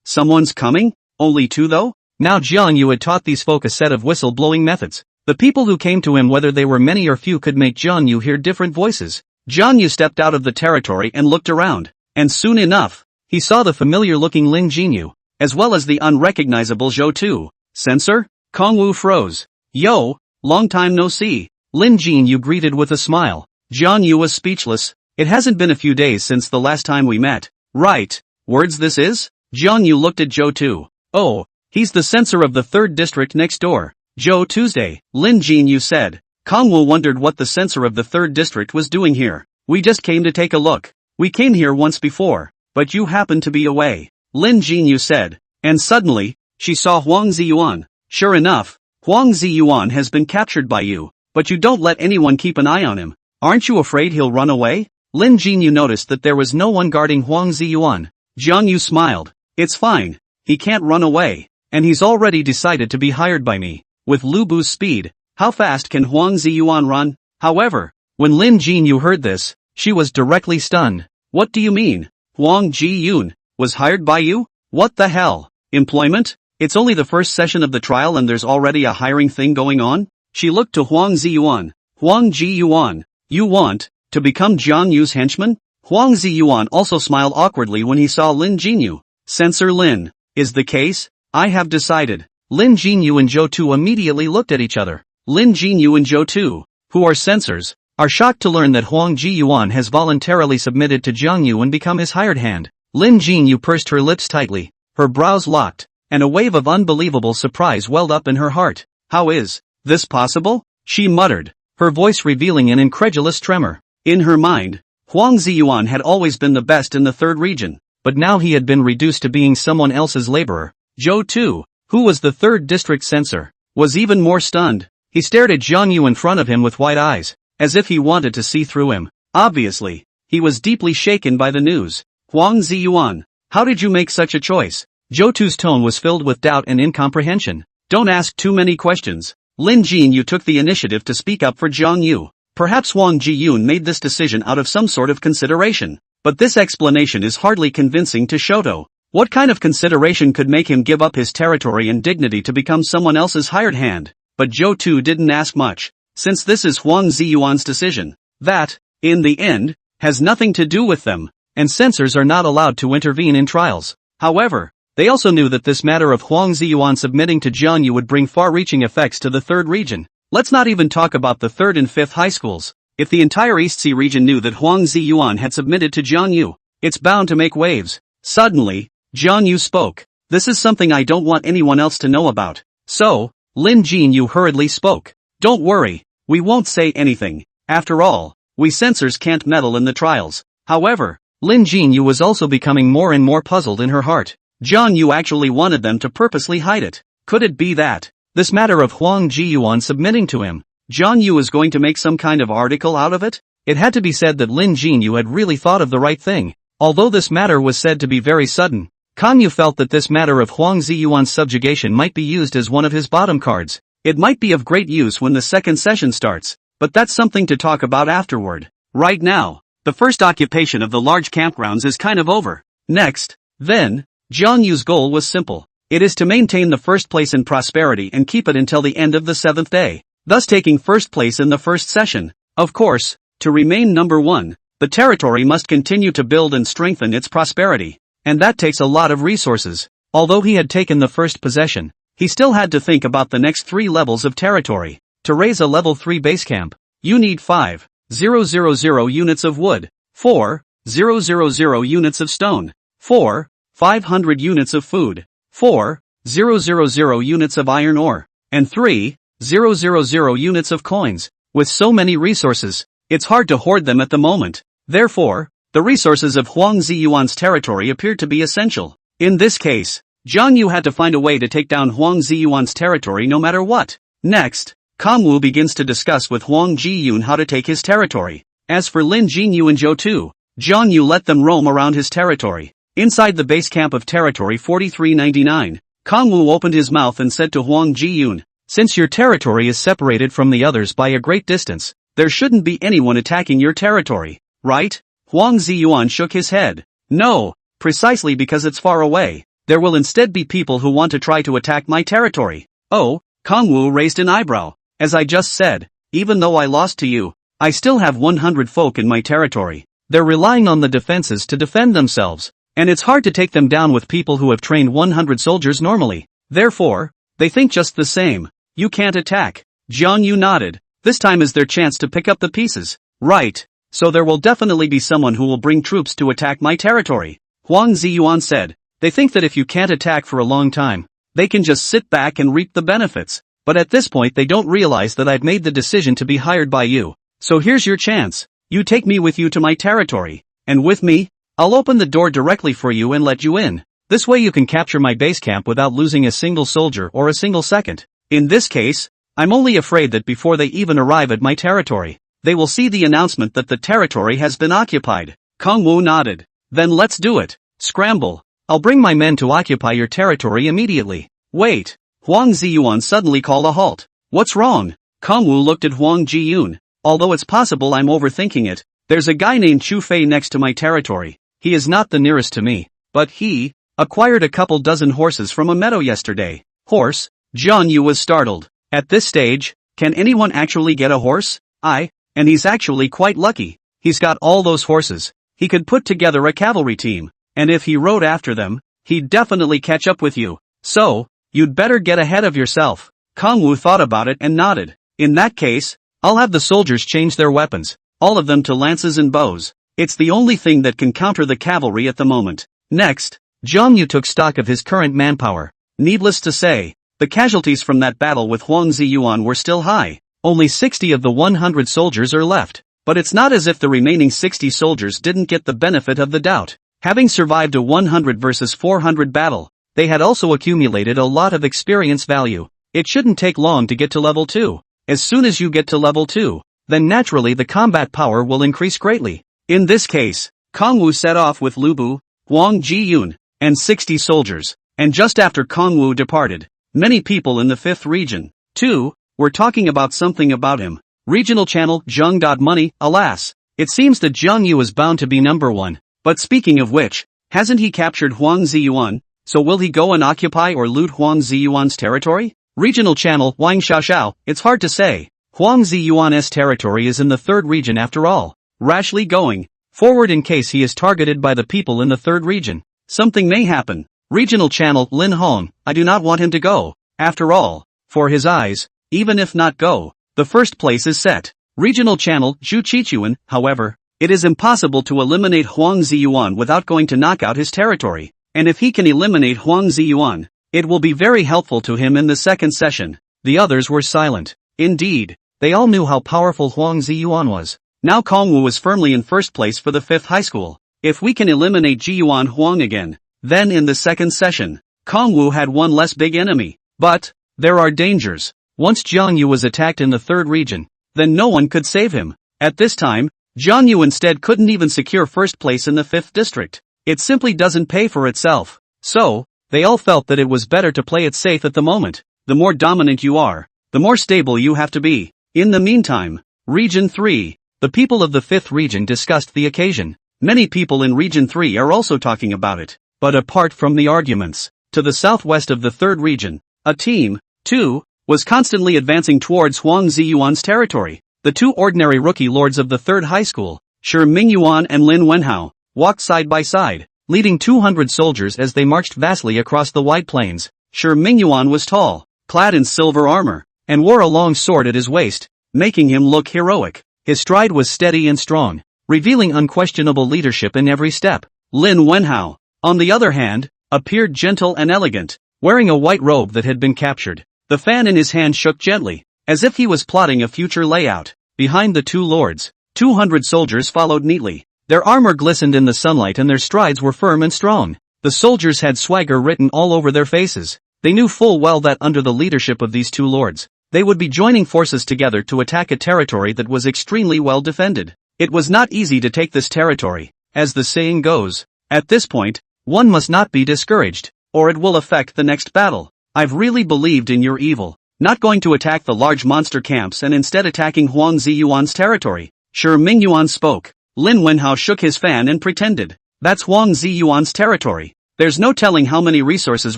Someone's coming? Only two though? Now Jiang Yu had taught these folk a set of whistle-blowing methods. The people who came to him, whether they were many or few, could make Jiang Yu hear different voices. Jiang Yu stepped out of the territory and looked around, and soon enough, he saw the familiar-looking Lin Jinyu, as well as the unrecognizable Zhou Tu. Censor? Kong Wu froze. Yo, long time no see. Lin Jinyu greeted with a smile. Jiang Yu was speechless. It hasn't been a few days since the last time we met. Right. Words this is? Jiang Yu looked at Zhou Tu. Oh, he's the censor of the 3rd district next door. Zhou Tuesday, Lin Jinyu said. Kong Wu wondered what the censor of the 3rd district was doing here. We just came to take a look. We came here once before, but you happened to be away. Lin Jinyu said. And suddenly, she saw Huang Ziyuan. Sure enough, Huang Ziyuan has been captured by you, but you don't let anyone keep an eye on him. Aren't you afraid he'll run away? Lin Jinyu noticed that there was no one guarding Huang Ziyuan. Jiang Yu smiled. It's fine. He can't run away, and he's already decided to be hired by me. With Lubu's speed, how fast can Huang Ziyuan run? However, when Lin Jinyu heard this, she was directly stunned. What do you mean? Huang Ji-yun was hired by you? What the hell? Employment? It's only the first session of the trial and there's already a hiring thing going on? She looked to Huang Ziyuan. Huang Ji-yuan, you want to become Jiang Yu's henchman? Huang Ziyuan also smiled awkwardly when he saw Lin Jinyu. Censor Lin, is the case? I have decided. Lin Jinyu and Zhou Tu immediately looked at each other. Lin Jinyu and Zhou Tu, who are censors, are shocked to learn that Huang Jiyuan has voluntarily submitted to Jiang Yu and become his hired hand. Lin Jinyu pursed her lips tightly, her brows locked, and a wave of unbelievable surprise welled up in her heart. How is this possible? She muttered, her voice revealing an incredulous tremor. In her mind, Huang Ziyuan had always been the best in the 3rd region, but now he had been reduced to being someone else's laborer. Zhou Tu, who was the 3rd district censor, was even more stunned. He stared at Jiang Yu in front of him with wide eyes, as if he wanted to see through him. Obviously, he was deeply shaken by the news. Huang Ziyuan, how did you make such a choice? Zhou Tu's tone was filled with doubt and incomprehension. Don't ask too many questions. Lin Jinyu took the initiative to speak up for Jiang Yu. Perhaps Huang Jiyun made this decision out of some sort of consideration. But this explanation is hardly convincing to Shoto. What kind of consideration could make him give up his territory and dignity to become someone else's hired hand? But Zhou Tu didn't ask much, since this is Huang Ziyuan's decision. That, in the end, has nothing to do with them, and censors are not allowed to intervene in trials. However, they also knew that this matter of Huang Ziyuan submitting to Jiang Yu would bring far-reaching effects to the 3rd region. Let's not even talk about the 3rd and 5th high schools. If the entire East Sea region knew that Huang Ziyuan had submitted to Jiang Yu, it's bound to make waves. Suddenly, Jiang Yu spoke. This is something I don't want anyone else to know about. So, Lin Jinyu hurriedly spoke. Don't worry, we won't say anything. After all, we censors can't meddle in the trials. However, Lin Jinyu was also becoming more and more puzzled in her heart. Jiang Yu actually wanted them to purposely hide it. Could it be that this matter of Huang Jiyuan submitting to him, Jiang Yu is going to make some kind of article out of it? It had to be said that Lin Jinyu had really thought of the right thing. Although this matter was said to be very sudden, Kong Yu felt that this matter of Huang Ziyuan's subjugation might be used as one of his bottom cards. It might be of great use when the 2nd session starts, but that's something to talk about afterward. Right now, the first occupation of the large campgrounds is kind of over. Next, then, Jiang Yu's goal was simple. It is to maintain the 1st place in prosperity and keep it until the end of the 7th day, thus taking 1st place in the 1st session. Of course, to remain number 1, the territory must continue to build and strengthen its prosperity. And that takes a lot of resources. Although he had taken the 1st possession, he still had to think about the next 3 levels of territory. To raise a level 3 base camp, you need 5,000 units of wood, 4,000 units of stone, 4,500 units of food, 4,000 units of iron ore, and 3,000 units of coins. With so many resources, it's hard to hoard them at the moment. Therefore, the resources of Huang Ziyuan's territory appeared to be essential. In this case, Jiang Yu had to find a way to take down Huang Ziyuan's territory no matter what. Next, Kong Wu begins to discuss with Huang Jiyun how to take his territory. As for Lin Jinyu and Zhou Tu, Jiang Yu let them roam around his territory. Inside the base camp of territory 4399, Kong Wu opened his mouth and said to Huang Jiyun, since your territory is separated from the others by a great distance, there shouldn't be anyone attacking your territory, right? Huang Ziyuan shook his head. No, precisely because it's far away. There will instead be people who want to try to attack my territory. Oh, Kongwu raised an eyebrow. As I just said, even though I lost to you, I still have 100 folk in my territory. They're relying on the defenses to defend themselves, and it's hard to take them down with people who have trained 100 soldiers normally. Therefore, they think just the same. You can't attack. Jiang Yu nodded. This time is their chance to pick up the pieces. Right. So there will definitely be someone who will bring troops to attack my territory. Huang Ziyuan said. They think that if you can't attack for a long time, they can just sit back and reap the benefits. But at this point they don't realize that I've made the decision to be hired by you. So here's your chance. You take me with you to my territory. And with me, I'll open the door directly for you and let you in. This way you can capture my base camp without losing a single soldier or a single second. In this case, I'm only afraid that before they even arrive at my territory, they will see the announcement that the territory has been occupied. Kongwu nodded. Then let's do it. Scramble. I'll bring my men to occupy your territory immediately. Wait. Huang Ziyuan suddenly called a halt. What's wrong? Kongwu looked at Huang Jiyun. Although it's possible I'm overthinking it, there's a guy named Zhang Fei next to my territory. He is not the nearest to me, but he acquired a couple dozen horses from a meadow yesterday. Horse? Zhang Yu was startled. At this stage, can anyone actually get a horse? And he's actually quite lucky. He's got all those horses. He could put together a cavalry team, and if he rode after them, he'd definitely catch up with you. So, you'd better get ahead of yourself. Kongwu thought about it and nodded. In that case, I'll have the soldiers change their weapons, all of them to lances and bows. It's the only thing that can counter the cavalry at the moment. Next, Jiang Yu took stock of his current manpower. Needless to say, the casualties from that battle with Huang Ziyuan were still high. Only 60 of the 100 soldiers are left. But it's not as if the remaining 60 soldiers didn't get the benefit of the doubt. Having survived a 100 versus 400 battle, they had also accumulated a lot of experience value. It shouldn't take long to get to level 2. As soon as you get to level 2, then naturally the combat power will increase greatly. In this case, Kongwu set off with Lubu, Huang Jiyun, and 60 soldiers, and just after Kongwu departed, many people in the 5th region, too, were talking about something about him. Regional channel Zheng.money, alas, it seems that Jiang Yu is bound to be number 1, but speaking of which, hasn't he captured Huang Ziyuan, so will he go and occupy or loot Huang Ziyuan's territory? Regional channel Wang Xiaoxiao, it's hard to say. Huang Ziyuan's territory is in the 3rd region after all. Rashly going forward in case he is targeted by the people in the 3rd region. Something may happen. Regional channel Lin Hong, I do not want him to go. After all, for his eyes, even if not go, the first place is set. Regional channel Zhu Qichuan, however, it is impossible to eliminate Huang Ziyuan without going to knock out his territory. And if he can eliminate Huang Ziyuan, it will be very helpful to him in the 2nd session. The others were silent. Indeed, they all knew how powerful Huang Ziyuan was. Now Kongwu was firmly in 1st place for the 5th high school. If we can eliminate Jiyuan Huang again, then in the 2nd session, Kongwu had one less big enemy. But, there are dangers. Once Jiang Yu was attacked in the 3rd region, then no one could save him. At this time, Jiang Yu instead couldn't even secure 1st place in the 5th district. It simply doesn't pay for itself. So, they all felt that it was better to play it safe at the moment. The more dominant you are, the more stable you have to be. In the meantime, Region 3, the people of the 5th region discussed the occasion. Many people in Region 3 are also talking about it. But apart from the arguments, to the southwest of the 3rd region, a team, too, was constantly advancing towards Huang Ziyuan's territory. The 2 ordinary rookie lords of the 3rd high school, Shi Mingyuan and Lin Wenhao, walked side by side, leading 200 soldiers as they marched vastly across the wide plains. Shi Mingyuan was tall, clad in silver armor, and wore a long sword at his waist, making him look heroic. His stride was steady and strong, revealing unquestionable leadership in every step. Lin Wenhao, on the other hand, appeared gentle and elegant, wearing a white robe that had been captured. The fan in his hand shook gently, as if he was plotting a future layout. Behind the 2 lords, 200 soldiers followed neatly. Their armor glistened in the sunlight and their strides were firm and strong. The soldiers had swagger written all over their faces. They knew full well that under the leadership of these 2 lords, they would be joining forces together to attack a territory that was extremely well defended. It was not easy to take this territory. As the saying goes, at this point, one must not be discouraged, or it will affect the next battle. I've really believed in your evil, not going to attack the large monster camps and instead attacking Huang Ziyuan's territory. Shi Mingyuan spoke. Lin Wenhao shook his fan and pretended. That's Huang Ziyuan's territory. There's no telling how many resources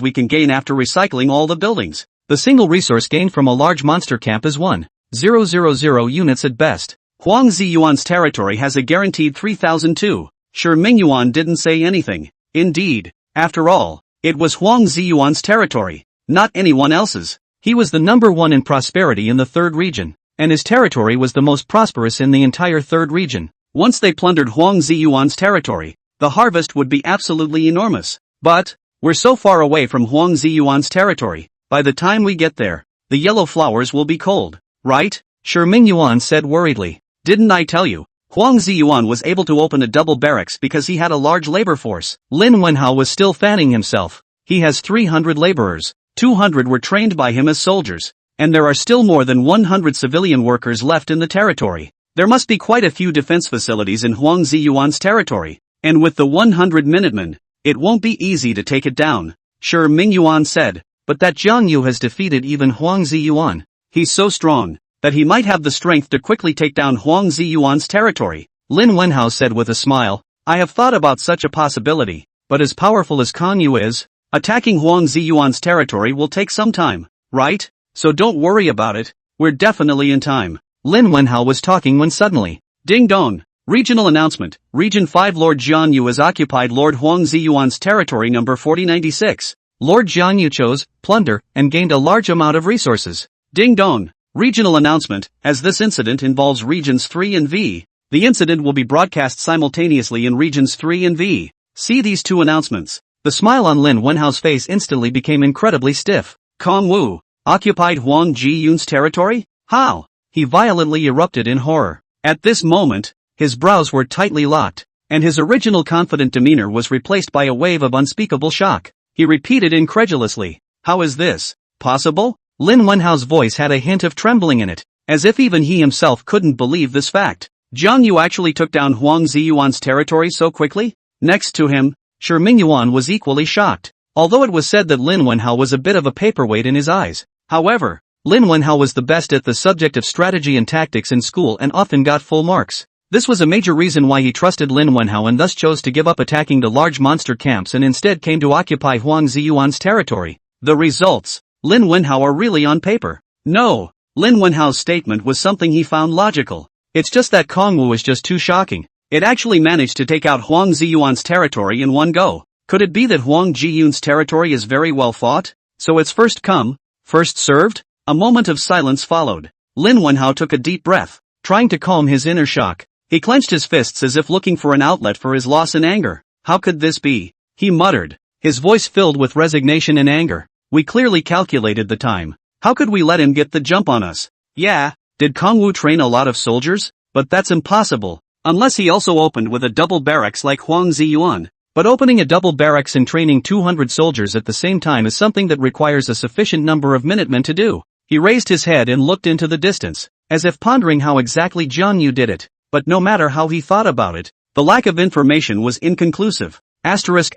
we can gain after recycling all the buildings. The single resource gained from a large monster camp is 1,000 units at best. Huang Ziyuan's territory has a guaranteed 3,002. Sure, Mingyuan didn't say anything. Indeed, after all, it was Huang Ziyuan's territory, not anyone else's. He was the number one in prosperity in the third region, and his territory was the most prosperous in the entire third region. Once they plundered Huang Ziyuan's territory, the harvest would be absolutely enormous. But, we're so far away from Huang Ziyuan's territory, by the time we get there, the yellow flowers will be cold, right? Sure, Mingyuan said worriedly. Didn't I tell you? Huang Ziyuan was able to open a double barracks because he had a large labor force. Lin Wenhao was still fanning himself. He has 300 laborers, 200 were trained by him as soldiers, and there are still more than 100 civilian workers left in the territory. There must be quite a few defense facilities in Huang Ziyuan's territory, and with the 100 Minutemen, it won't be easy to take it down. Sure, Mingyuan said, but that Jiang Yu has defeated even Huang Ziyuan. He's so strong that he might have the strength to quickly take down Huang Ziyuan's territory. Lin Wenhao said with a smile, I have thought about such a possibility, but as powerful as Guan Yu is, attacking Huang Ziyuan's territory will take some time, right? So don't worry about it, we're definitely in time. Lin Wenhao was talking when suddenly, ding dong, regional announcement, Region 5 Lord Jiang Yu has occupied Lord Huang Ziyuan's territory number 4096. Lord Jiang Yu chose, plunder, and gained a large amount of resources. Ding dong. Regional announcement, as this incident involves Regions 3 and V, the incident will be broadcast simultaneously in Regions 3 and V. See these two announcements. The smile on Lin Wenhao's face instantly became incredibly stiff. Kong Wu, occupied Huang Ziyuan's territory? How? He violently erupted in horror. At this moment, his brows were tightly locked, and his original confident demeanor was replaced by a wave of unspeakable shock. He repeated incredulously, how is this possible? Lin Wenhao's voice had a hint of trembling in it, as if even he himself couldn't believe this fact. Jiang Yu actually took down Huang Ziyuan's territory so quickly? Next to him, Sure Mingyuan was equally shocked, although it was said that Lin Wenhao was a bit of a paperweight in his eyes. However, Lin Wenhao was the best at the subject of strategy and tactics in school and often got full marks. This was a major reason why he trusted Lin Wenhao and thus chose to give up attacking the large monster camps and instead came to occupy Huang Ziyuan's territory. The results. Lin Wenhao are really on paper. No, Lin Wenhao's statement was something he found logical. It's just that Kong Wu was just too shocking. It actually managed to take out Huang Ziyuan's territory in one go. Could it be that Huang Ziyuan's territory is very well fought? So it's first come, first served? A moment of silence followed. Lin Wenhao took a deep breath, trying to calm his inner shock. He clenched his fists as if looking for an outlet for his loss and anger. How could this be? He muttered, his voice filled with resignation and anger. We clearly calculated the time. How could we let him get the jump on us? Yeah, did Kong Wu train a lot of soldiers? But that's impossible, unless he also opened with a double barracks like Huang Ziyuan. But opening a double barracks and training 200 soldiers at the same time is something that requires a sufficient number of Minutemen to do. He raised his head and looked into the distance, as if pondering how exactly Jiang Yu did it. But no matter how he thought about it, the lack of information was inconclusive. Asterisk.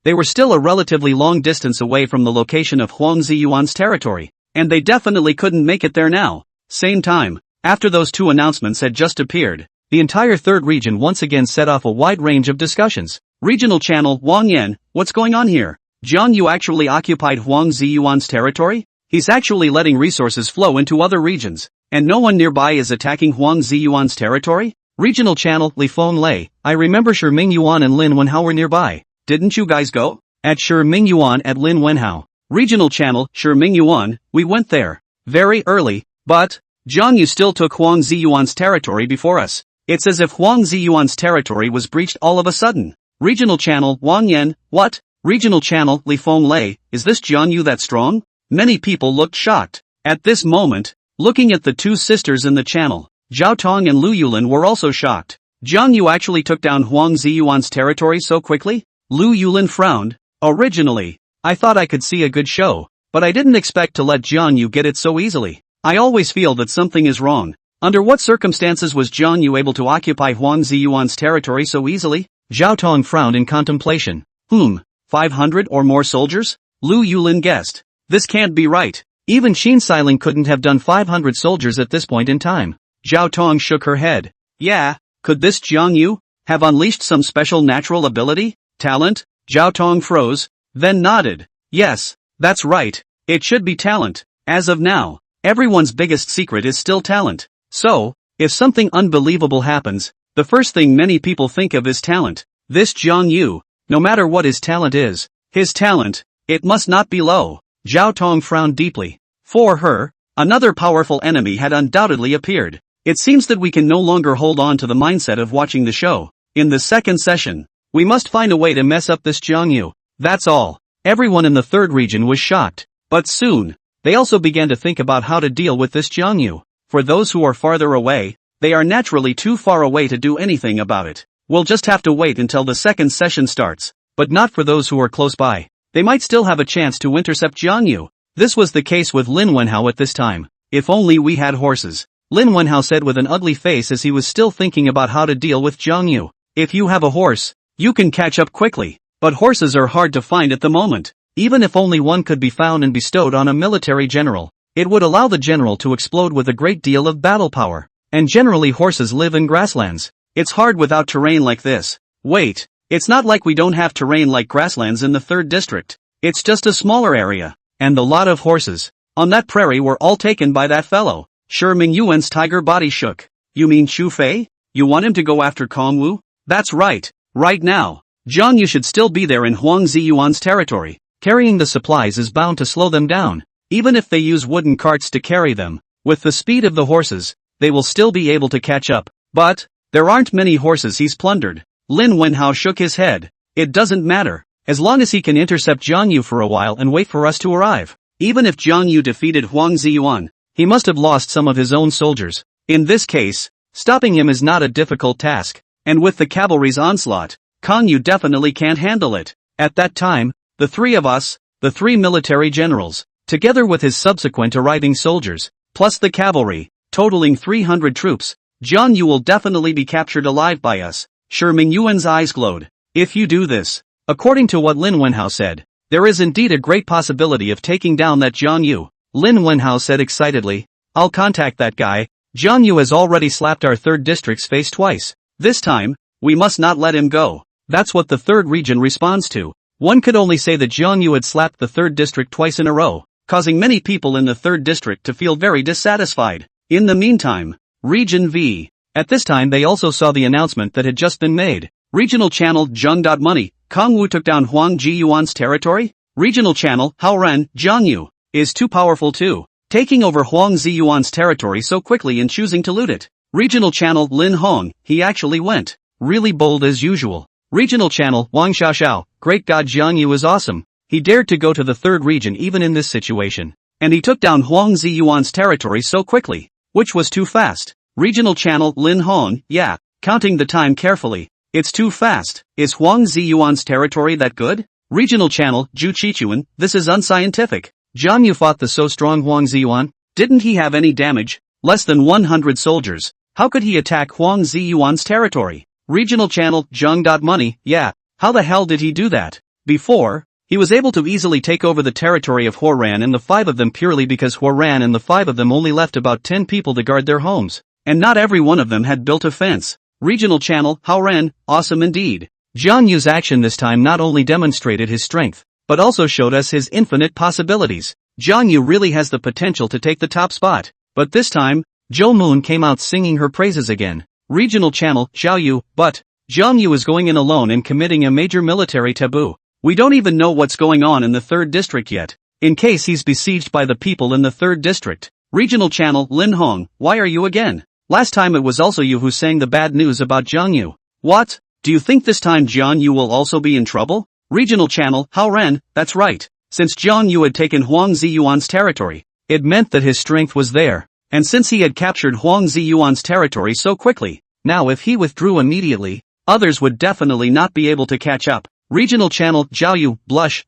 They were still a relatively long distance away from the location of Huang Ziyuan's territory, and they definitely couldn't make it there now. Same time, after those two announcements had just appeared, the entire third region once again set off a wide range of discussions. Regional channel, Wang Yan, what's going on here? Jiang Yu actually occupied Huang Ziyuan's territory? He's actually letting resources flow into other regions, and no one nearby is attacking Huang Ziyuan's territory? Regional channel, Li Feng Lei, I remember Sure Mingyuan and Lin Wenhao were nearby. Didn't you guys go? At Sure Mingyuan at Lin Wenhao. Regional channel, Sure Mingyuan, we went there. Very early, but Jiang Yu still took Huang Ziyuan's territory before us. It's as if Huang Ziyuan's territory was breached all of a sudden. Regional channel, Wang Yan, what? Regional channel, Li Feng Lei, is this Jiang Yu that strong? Many people looked shocked. At this moment, looking at the two sisters in the channel, Zhao Tong and Lu Yulin were also shocked. Jiang Yu actually took down Huang Ziyuan's territory so quickly? Lu Yulin frowned. Originally, I thought I could see a good show, but I didn't expect to let Jiang Yu get it so easily. I always feel that something is wrong. Under what circumstances was Jiang Yu able to occupy Huang Ziyuan's territory so easily? Zhao Tong frowned in contemplation. 500 or more soldiers? Lu Yulin guessed. This can't be right. Even Xin Xiling couldn't have done 500 soldiers at this point in time. Zhao Tong shook her head. Yeah, could this Jiang Yu have unleashed some special natural ability, talent? Zhao Tong froze, then nodded. Yes, that's right, it should be talent. As of now, everyone's biggest secret is still talent. So, if something unbelievable happens, the first thing many people think of is talent. This Jiang Yu, no matter what his talent is, it must not be low. Zhao Tong frowned deeply. For her, another powerful enemy had undoubtedly appeared. It seems that we can no longer hold on to the mindset of watching the show. In the second session, we must find a way to mess up this Jiang Yu. That's all. Everyone in the third region was shocked. But soon, they also began to think about how to deal with this Jiang Yu. For those who are farther away, they are naturally too far away to do anything about it. We'll just have to wait until the second session starts. But not for those who are close by. They might still have a chance to intercept Jiang Yu. This was the case with Lin Wenhao at this time. If only we had horses. Lin Wenhao said with an ugly face as he was still thinking about how to deal with Jiang Yu. If you have a horse, you can catch up quickly. But horses are hard to find at the moment. Even if only one could be found and bestowed on a military general, it would allow the general to explode with a great deal of battle power. And generally horses live in grasslands. It's hard without terrain like this. Wait, it's not like we don't have terrain like grasslands in the 3rd district. It's just a smaller area. And the lot of horses on that prairie were all taken by that fellow. Sure, Ming Yuan's tiger body shook. You mean Zhang Fei? You want him to go after Kongwu? That's right. Right now, Jiang Yu should still be there in Huang Ziyuan's territory. Carrying the supplies is bound to slow them down. Even if they use wooden carts to carry them, with the speed of the horses, they will still be able to catch up. But there aren't many horses he's plundered. Lin Wenhao shook his head. It doesn't matter, as long as he can intercept Jiang Yu for a while and wait for us to arrive. Even if Jiang Yu defeated Huang Ziyuan, he must have lost some of his own soldiers. In this case, stopping him is not a difficult task. And with the cavalry's onslaught, Kong Yu definitely can't handle it. At that time, the three of us, the 3 military generals, together with his subsequent arriving soldiers, plus the cavalry, totaling 300 troops, Jiang Yu will definitely be captured alive by us. Sure, Ming Yuan's eyes glowed. If you do this, according to what Lin Wenhao said, there is indeed a great possibility of taking down that Jiang Yu. Lin Wenhao said excitedly. I'll contact that guy. Jiang Yu has already slapped our 3rd district's face twice. This time, we must not let him go. That's what the 3rd region responds to. One could only say that Jiang Yu had slapped the 3rd district twice in a row, causing many people in the 3rd district to feel very dissatisfied. In the meantime, Region V. At this time they also saw the announcement that had just been made. Regional channel Zheng.money, Kongwu took down Huang Jiyuan's territory? Regional channel Haoran, Jiang Yu, is too powerful too, taking over Huang Ziyuan's territory so quickly and choosing to loot it. Regional channel Lin Hong, he actually went really bold as usual. Regional channel Wang Xiaoxiao, great god, Jiang Yu is awesome. He dared to go to the 3rd region even in this situation. And he took down Huang Ziyuan's territory so quickly, which was too fast. Regional channel Lin Hong, yeah, counting the time carefully. It's too fast. Is Huang Ziyuan's territory that good? Regional channel Zhu Qichuan, this is unscientific. Jiang Yu fought the so strong Huang Ziyuan. Didn't he have any damage? Less than 100 soldiers. How could he attack Huang Ziyuan's territory? Regional channel Zheng.money, yeah, how the hell did he do that? Before, he was able to easily take over the territory of Huoran and the 5 of them purely because Huoran and the 5 of them only left about 10 people to guard their homes. And not every one of them had built a fence. Regional channel Haoran, awesome indeed. Jiang Yu's action this time not only demonstrated his strength, but also showed us his infinite possibilities. Jiang Yu really has the potential to take the top spot. But this time, Zhou Moon came out singing her praises again. Regional channel Xiao Yu, but Jiang Yu is going in alone and committing a major military taboo. We don't even know what's going on in the 3rd district yet, in case he's besieged by the people in the 3rd district. Regional channel Lin Hong, why are you again? Last time it was also you who sang the bad news about Jiang Yu. What? Do you think this time Jiang Yu will also be in trouble? Regional channel Haoran, that's right. Since Jiang Yu had taken Huang Ziyuan's territory, it meant that his strength was there. And since he had captured Huang Ziyuan's territory so quickly, now if he withdrew immediately, others would definitely not be able to catch up. Regional channel Zhao Yu, blush,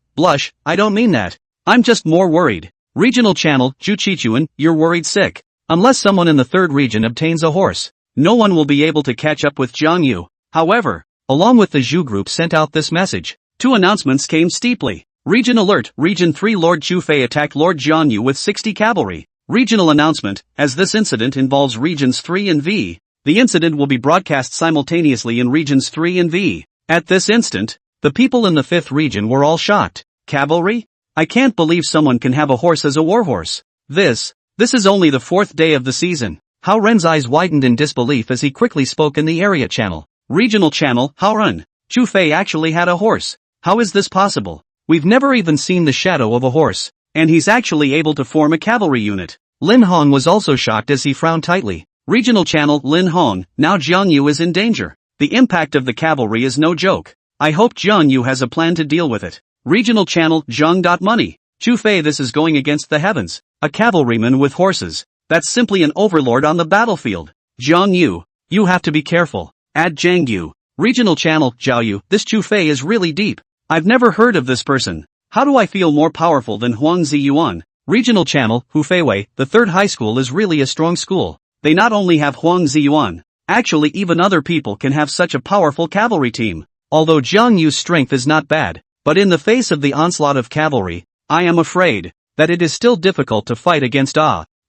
I don't mean that. I'm just more worried. Regional channel Zhu Qichuan, you're worried sick. Unless someone in the 3rd region obtains a horse, no one will be able to catch up with Jiang Yu. However, along with the Zhu group sent out this message, 2 announcements came steeply. Region alert, Region 3 Lord Zhou Fei attacked Lord Jiang Yu with 60 cavalry. Regional announcement, as this incident involves Regions 3 and V, The incident will be broadcast simultaneously in regions 3 and V. At this instant, the people in the 5th region were all shocked. Cavalry? I can't believe someone can have a horse as a warhorse. This is only the 4th day of the season. Hao Ren's eyes widened in disbelief as he quickly spoke in the area channel. Regional channel, Hao Ren. Zhang Fei actually had a horse. How is this possible? We've never even seen the shadow of a horse. And he's actually able to form a cavalry unit. Lin Hong was also shocked as he frowned tightly. Regional channel, Lin Hong, now Jiang Yu is in danger. The impact of the cavalry is no joke. I hope Jiang Yu has a plan to deal with it. Regional channel, Zhang Money. Zhang Fei, this is going against the heavens. A cavalryman with horses. That's simply an overlord on the battlefield. Jiang Yu, you have to be careful. Add Jiang Yu. Regional channel, Zhao Yu, this Zhang Fei is really deep. I've never heard of this person. How do I feel more powerful than Huang Ziyuan? Regional channel, Hu Feiwei, the 3rd high school is really a strong school. They not only have Huang Ziyuan, actually even other people can have such a powerful cavalry team. Although Jiang Yu's strength is not bad, but in the face of the onslaught of cavalry, I am afraid that it is still difficult to fight against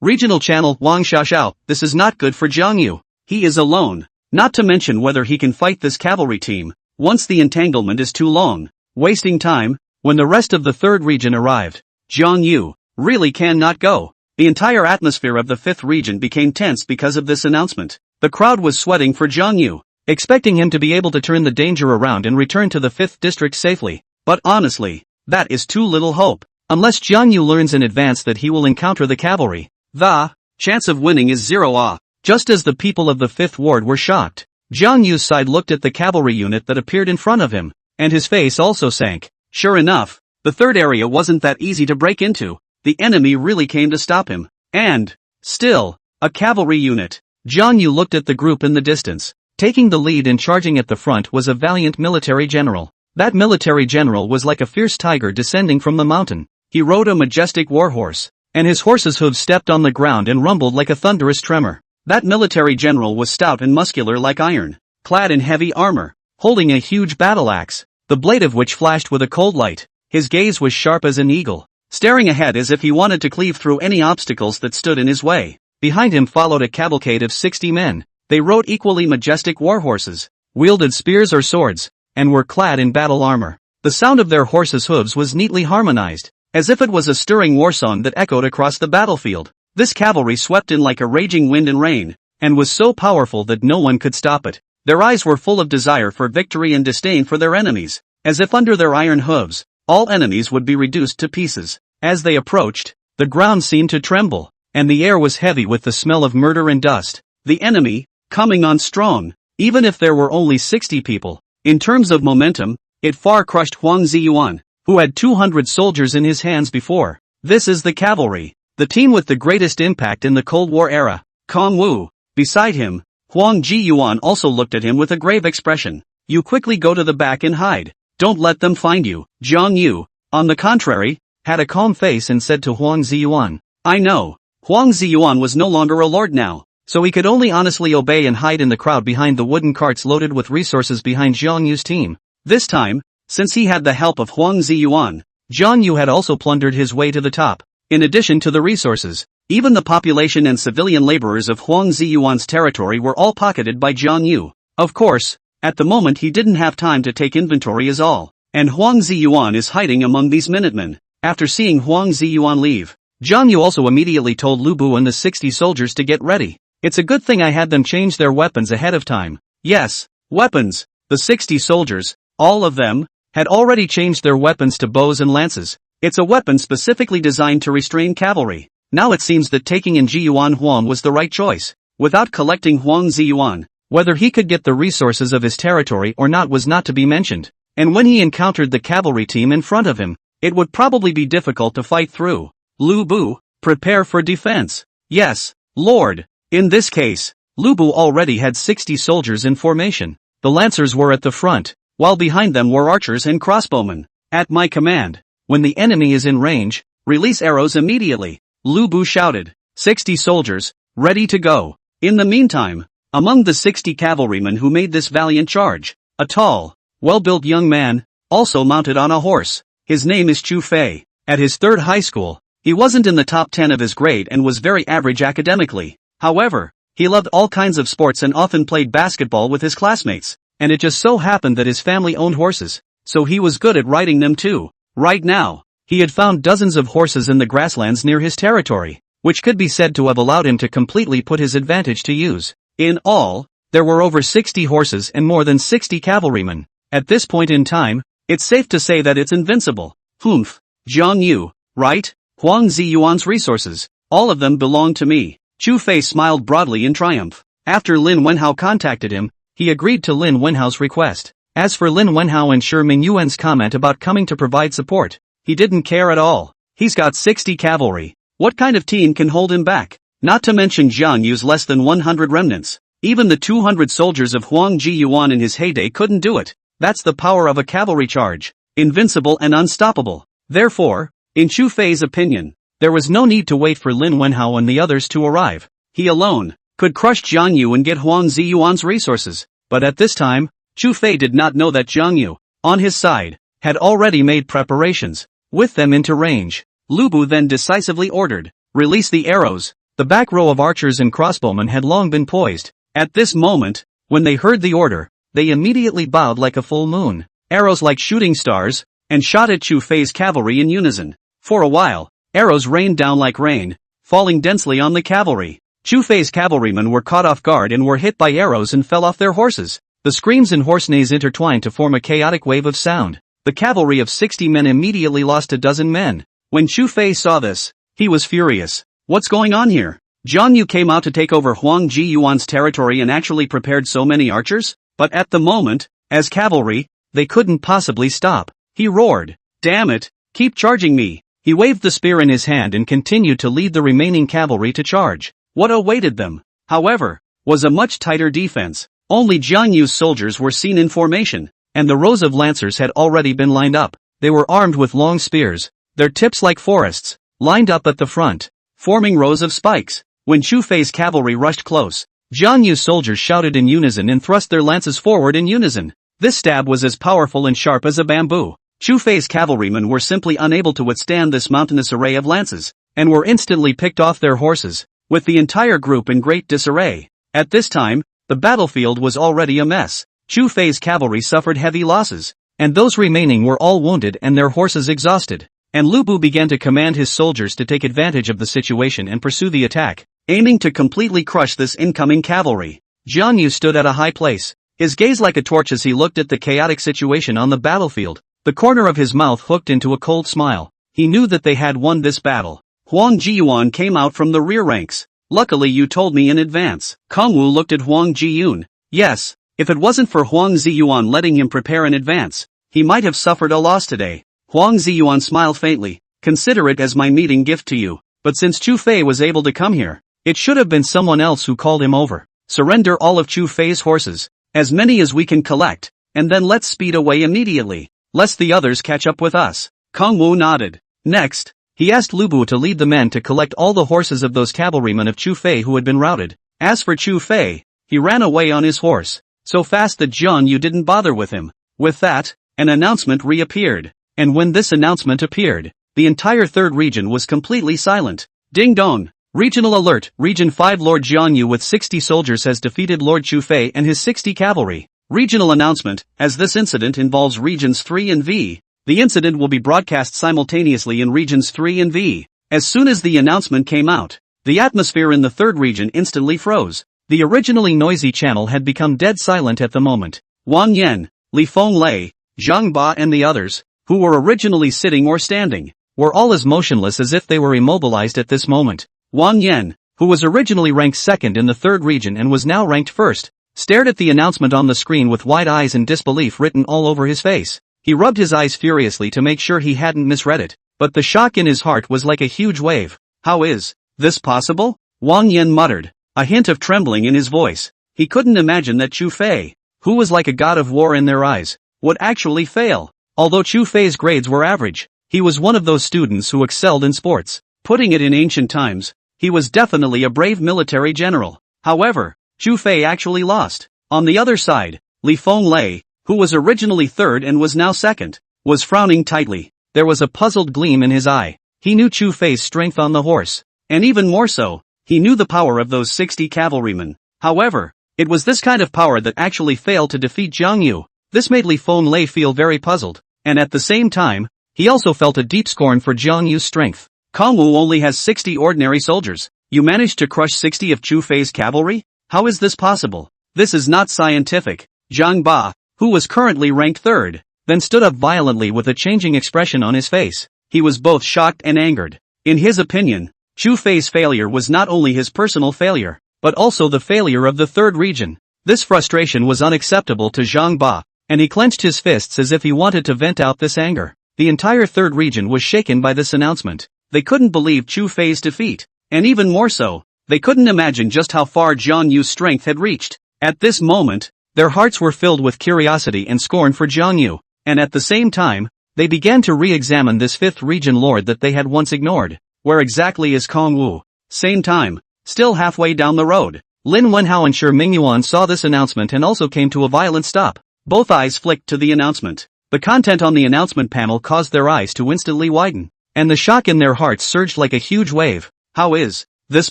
Regional channel, Wang Xiaoxiao, this is not good for Jiang Yu. He is alone. Not to mention whether he can fight this cavalry team, once the entanglement is too long. Wasting time. When the rest of the 3rd region arrived, Jiang Yu really cannot go. The entire atmosphere of the 5th region became tense because of this announcement. The crowd was sweating for Jiang Yu, expecting him to be able to turn the danger around and return to the 5th district safely. But honestly, that is too little hope. Unless Jiang Yu learns in advance that he will encounter the cavalry, the chance of winning is 0. Just as the people of the 5th ward were shocked, Jiang Yu's side looked at the cavalry unit that appeared in front of him, and his face also sank. Sure enough, the 3rd area wasn't that easy to break into. The enemy really came to stop him. And, still, a cavalry unit. Jiang Yu looked at the group in the distance. Taking the lead and charging at the front was a valiant military general. That military general was like a fierce tiger descending from the mountain. He rode a majestic warhorse, and his horse's hooves stepped on the ground and rumbled like a thunderous tremor. That military general was stout and muscular like iron, clad in heavy armor, holding a huge battle axe, the blade of which flashed with a cold light. His gaze was sharp as an eagle, staring ahead as if he wanted to cleave through any obstacles that stood in his way. Behind him followed a cavalcade of 60 men. They rode equally majestic warhorses, wielded spears or swords, and were clad in battle armor. The sound of their horses' hooves was neatly harmonized, as if it was a stirring war song that echoed across the battlefield. This cavalry swept in like a raging wind and rain, and was so powerful that no one could stop it. Their eyes were full of desire for victory and disdain for their enemies, as if under their iron hooves, all enemies would be reduced to pieces. As they approached, the ground seemed to tremble, and the air was heavy with the smell of murder and dust. The enemy, coming on strong, even if there were only 60 people. In terms of momentum, it far crushed Huang Ziyuan, who had 200 soldiers in his hands before. This is the cavalry, the team with the greatest impact in the Cold War era. Kong Wu. Beside him, Huang Ziyuan also looked at him with a grave expression. You quickly go to the back and hide. Don't let them find you. Jiang Yu, on the contrary, had a calm face and said to Huang Ziyuan, I know. Huang Ziyuan was no longer a lord now, so he could only honestly obey and hide in the crowd behind the wooden carts loaded with resources behind Jiang Yu's team. This time, since he had the help of Huang Ziyuan, Jiang Yu had also plundered his way to the top. In addition to the resources, even the population and civilian laborers of Huang Ziyuan's territory were all pocketed by Jiang Yu. Of course, at the moment he didn't have time to take inventory as all, and Huang Ziyuan is hiding among these minutemen. After seeing Huang Ziyuan leave, Jiang Yu also immediately told Lubu and the 60 soldiers to get ready. It's a good thing I had them change their weapons ahead of time. Yes, weapons. The 60 soldiers, all of them, had already changed their weapons to bows and lances. It's a weapon specifically designed to restrain cavalry. Now it seems that taking in Jiyuan Huang was the right choice. Without collecting Huang Ziyuan, whether he could get the resources of his territory or not was not to be mentioned. And when he encountered the cavalry team in front of him, it would probably be difficult to fight through. Lubu, prepare for defense. Yes, Lord. In this case, Lubu already had 60 soldiers in formation. The lancers were at the front, while behind them were archers and crossbowmen. At my command, when the enemy is in range, release arrows immediately. Lubu shouted. 60 soldiers, ready to go. In the meantime, among the 60 cavalrymen who made this valiant charge, a tall, well-built young man, also mounted on a horse. His name is Zhang Fei. At his 3rd high school, he wasn't in the top 10 of his grade and was very average academically. However, He loved all kinds of sports and often played basketball with his classmates, and it just so happened that his family owned horses, so he was good at riding them too. Right now, he had found dozens of horses in the grasslands near his territory, which could be said to have allowed him to completely put his advantage to use. In all, there were over 60 horses and more than 60 cavalrymen. At this point in time, it's safe to say that it's invincible. Humph. Jiang Yu, right? Huang Ziyuan's resources. All of them belong to me. Chu Fei smiled broadly in triumph. After Lin Wenhao contacted him, he agreed to Lin Wenhao's request. As for Lin Wenhao and Shi Mingyuan's comment about coming to provide support, he didn't care at all. He's got 60 cavalry. What kind of team can hold him back? Not to mention Jiang Yu's less than 100 remnants. Even the 200 soldiers of Huang Ziyuan in his heyday couldn't do it. That's the power of a cavalry charge. Invincible and unstoppable. Therefore, in Chu Fei's opinion, there was no need to wait for Lin Wenhao and the others to arrive. He alone could crush Jiang Yu and get Huang Ziyuan's resources. But at this time, Chu Fei did not know that Jiang Yu, on his side, had already made preparations. With them into range, Lubu then decisively ordered, "Release the arrows." The back row of archers and crossbowmen had long been poised. At this moment, when they heard the order, they immediately bowed like a full moon. Arrows like shooting stars, and shot at Chu Fei's cavalry in unison. For a while, arrows rained down like rain, falling densely on the cavalry. Chu Fei's cavalrymen were caught off guard and were hit by arrows and fell off their horses. The screams and horse neighs intertwined to form a chaotic wave of sound. The cavalry of 60 men immediately lost a dozen men. When Chu Fei saw this, he was furious. What's going on here? Zhang Yu came out to take over Huang Ziyuan's territory and actually prepared so many archers? But at the moment, as cavalry, they couldn't possibly stop. He roared, "Damn it, keep charging me." He waved the spear in his hand and continued to lead the remaining cavalry to charge. What awaited them, however, was a much tighter defense. Only Jiang Yu's soldiers were seen in formation, and the rows of lancers had already been lined up. They were armed with long spears, their tips like forests, lined up at the front, forming rows of spikes. When Chu Fei's cavalry rushed close, Jiang Yu's soldiers shouted in unison and thrust their lances forward in unison. This stab was as powerful and sharp as a bamboo. Chu Fei's cavalrymen were simply unable to withstand this mountainous array of lances, and were instantly picked off their horses, with the entire group in great disarray. At this time, the battlefield was already a mess. Chu Fei's cavalry suffered heavy losses, and those remaining were all wounded and their horses exhausted. And Lubu began to command his soldiers to take advantage of the situation and pursue the attack, aiming to completely crush this incoming cavalry. Jiang Yu stood at a high place, his gaze like a torch as he looked at the chaotic situation on the battlefield. The corner of his mouth hooked into a cold smile. He knew that they had won this battle. Huang Ziyuan came out from the rear ranks. "Luckily you told me in advance." Kongwu looked at Huang Ziyun. Yes, if it wasn't for Huang Ziyuan letting him prepare in advance, he might have suffered a loss today. Huang Ziyuan smiled faintly. "Consider it as my meeting gift to you. But since Chu Fei was able to come here, it should have been someone else who called him over. Surrender all of Chu Fei's horses, as many as we can collect, and then let's speed away immediately, lest the others catch up with us." Kongwu nodded. Next, he asked Lubu to lead the men to collect all the horses of those cavalrymen of Chu Fei who had been routed. As for Chu Fei, he ran away on his horse, so fast that Jiang Yu didn't bother with him. With that, an announcement reappeared. And when this announcement appeared, the entire third region was completely silent. Ding dong! Regional alert! Region 5 Lord Jiang Yu with 60 soldiers has defeated Lord Chu Fei and his 60 cavalry. Regional announcement: as this incident involves Regions 3 and V, the incident will be broadcast simultaneously in Regions 3 and V. As soon as the announcement came out, the atmosphere in the third region instantly froze. The originally noisy channel had become dead silent at the moment. Wang Yan, Li Fenglei, Zhang Ba and the others, who were originally sitting or standing, were all as motionless as if they were immobilized at this moment. Wang Yan, who was originally ranked second in the third region and was now ranked first, stared at the announcement on the screen with wide eyes and disbelief written all over his face. He rubbed his eyes furiously to make sure he hadn't misread it, but the shock in his heart was like a huge wave. "How is this possible?" Wang Yan muttered, a hint of trembling in his voice. He couldn't imagine that Chu Fei, who was like a god of war in their eyes, would actually fail. Although Chu Fei's grades were average, he was one of those students who excelled in sports. Putting it in ancient times, he was definitely a brave military general. However, Chu Fei actually lost. On the other side, Li Fenglei, who was originally third and was now second, was frowning tightly. There was a puzzled gleam in his eye. He knew Chu Fei's strength on the horse, and even more so, He knew the power of those 60 cavalrymen. However, it was this kind of power that actually failed to defeat Jiang Yu. This made Li Feng feel very puzzled, and at the same time, he also felt a deep scorn for Jiang Yu's strength. Kong Wu only has 60 ordinary soldiers. You managed to crush 60 of Chu Fei's cavalry? How is this possible? This is not scientific. Zhang Ba, who was currently ranked third, then stood up violently with a changing expression on his face. He was both shocked and angered. In his opinion, Chu Fei's failure was not only his personal failure, but also the failure of the third region. This frustration was unacceptable to Zhang Ba, and he clenched his fists as if he wanted to vent out this anger. The entire third region was shaken by this announcement. They couldn't believe Chu Fei's defeat, and even more so, they couldn't imagine just how far Jiang Yu's strength had reached. At this moment, their hearts were filled with curiosity and scorn for Jiang Yu, and at the same time, they began to re-examine this fifth region lord that they had once ignored. Where exactly is Kong Wu? Same time, still halfway down the road, Lin Wenhao and Shi Mingyuan saw this announcement and also came to a violent stop. Both eyes flicked to the announcement. The content on the announcement panel caused their eyes to instantly widen, and the shock in their hearts surged like a huge wave. How is this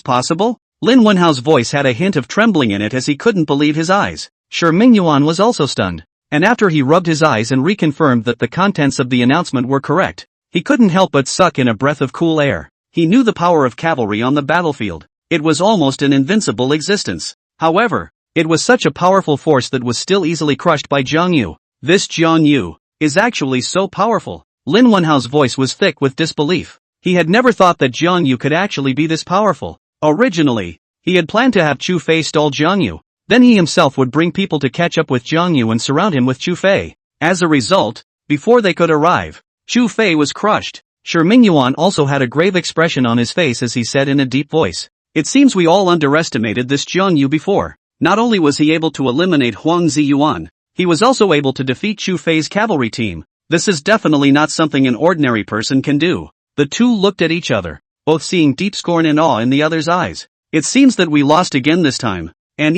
possible? Lin Wenhao's voice had a hint of trembling in it as he couldn't believe his eyes. Shi Mingyuan was also stunned, and after he rubbed his eyes and reconfirmed that the contents of the announcement were correct, he couldn't help but suck in a breath of cool air. He knew the power of cavalry on the battlefield. It was almost an invincible existence. However, it was such a powerful force that was still easily crushed by Jiang Yu. This Jiang Yu is actually so powerful. Lin Wenhao's voice was thick with disbelief. He had never thought that Jiang Yu could actually be this powerful. Originally, he had planned to have Chu Fei stall Jiang Yu. Then he himself would bring people to catch up with Jiang Yu and surround him with Chu Fei. As a result, before they could arrive, Chu Fei was crushed. Shi Mingyuan also had a grave expression on his face as he said in a deep voice, "It seems we all underestimated this Jiang Yu before. Not only was he able to eliminate Huang Ziyuan, he was also able to defeat Chu Fei's cavalry team. This is definitely not something an ordinary person can do." The two looked at each other, both seeing deep scorn and awe in the other's eyes. "It seems that we lost again this time. And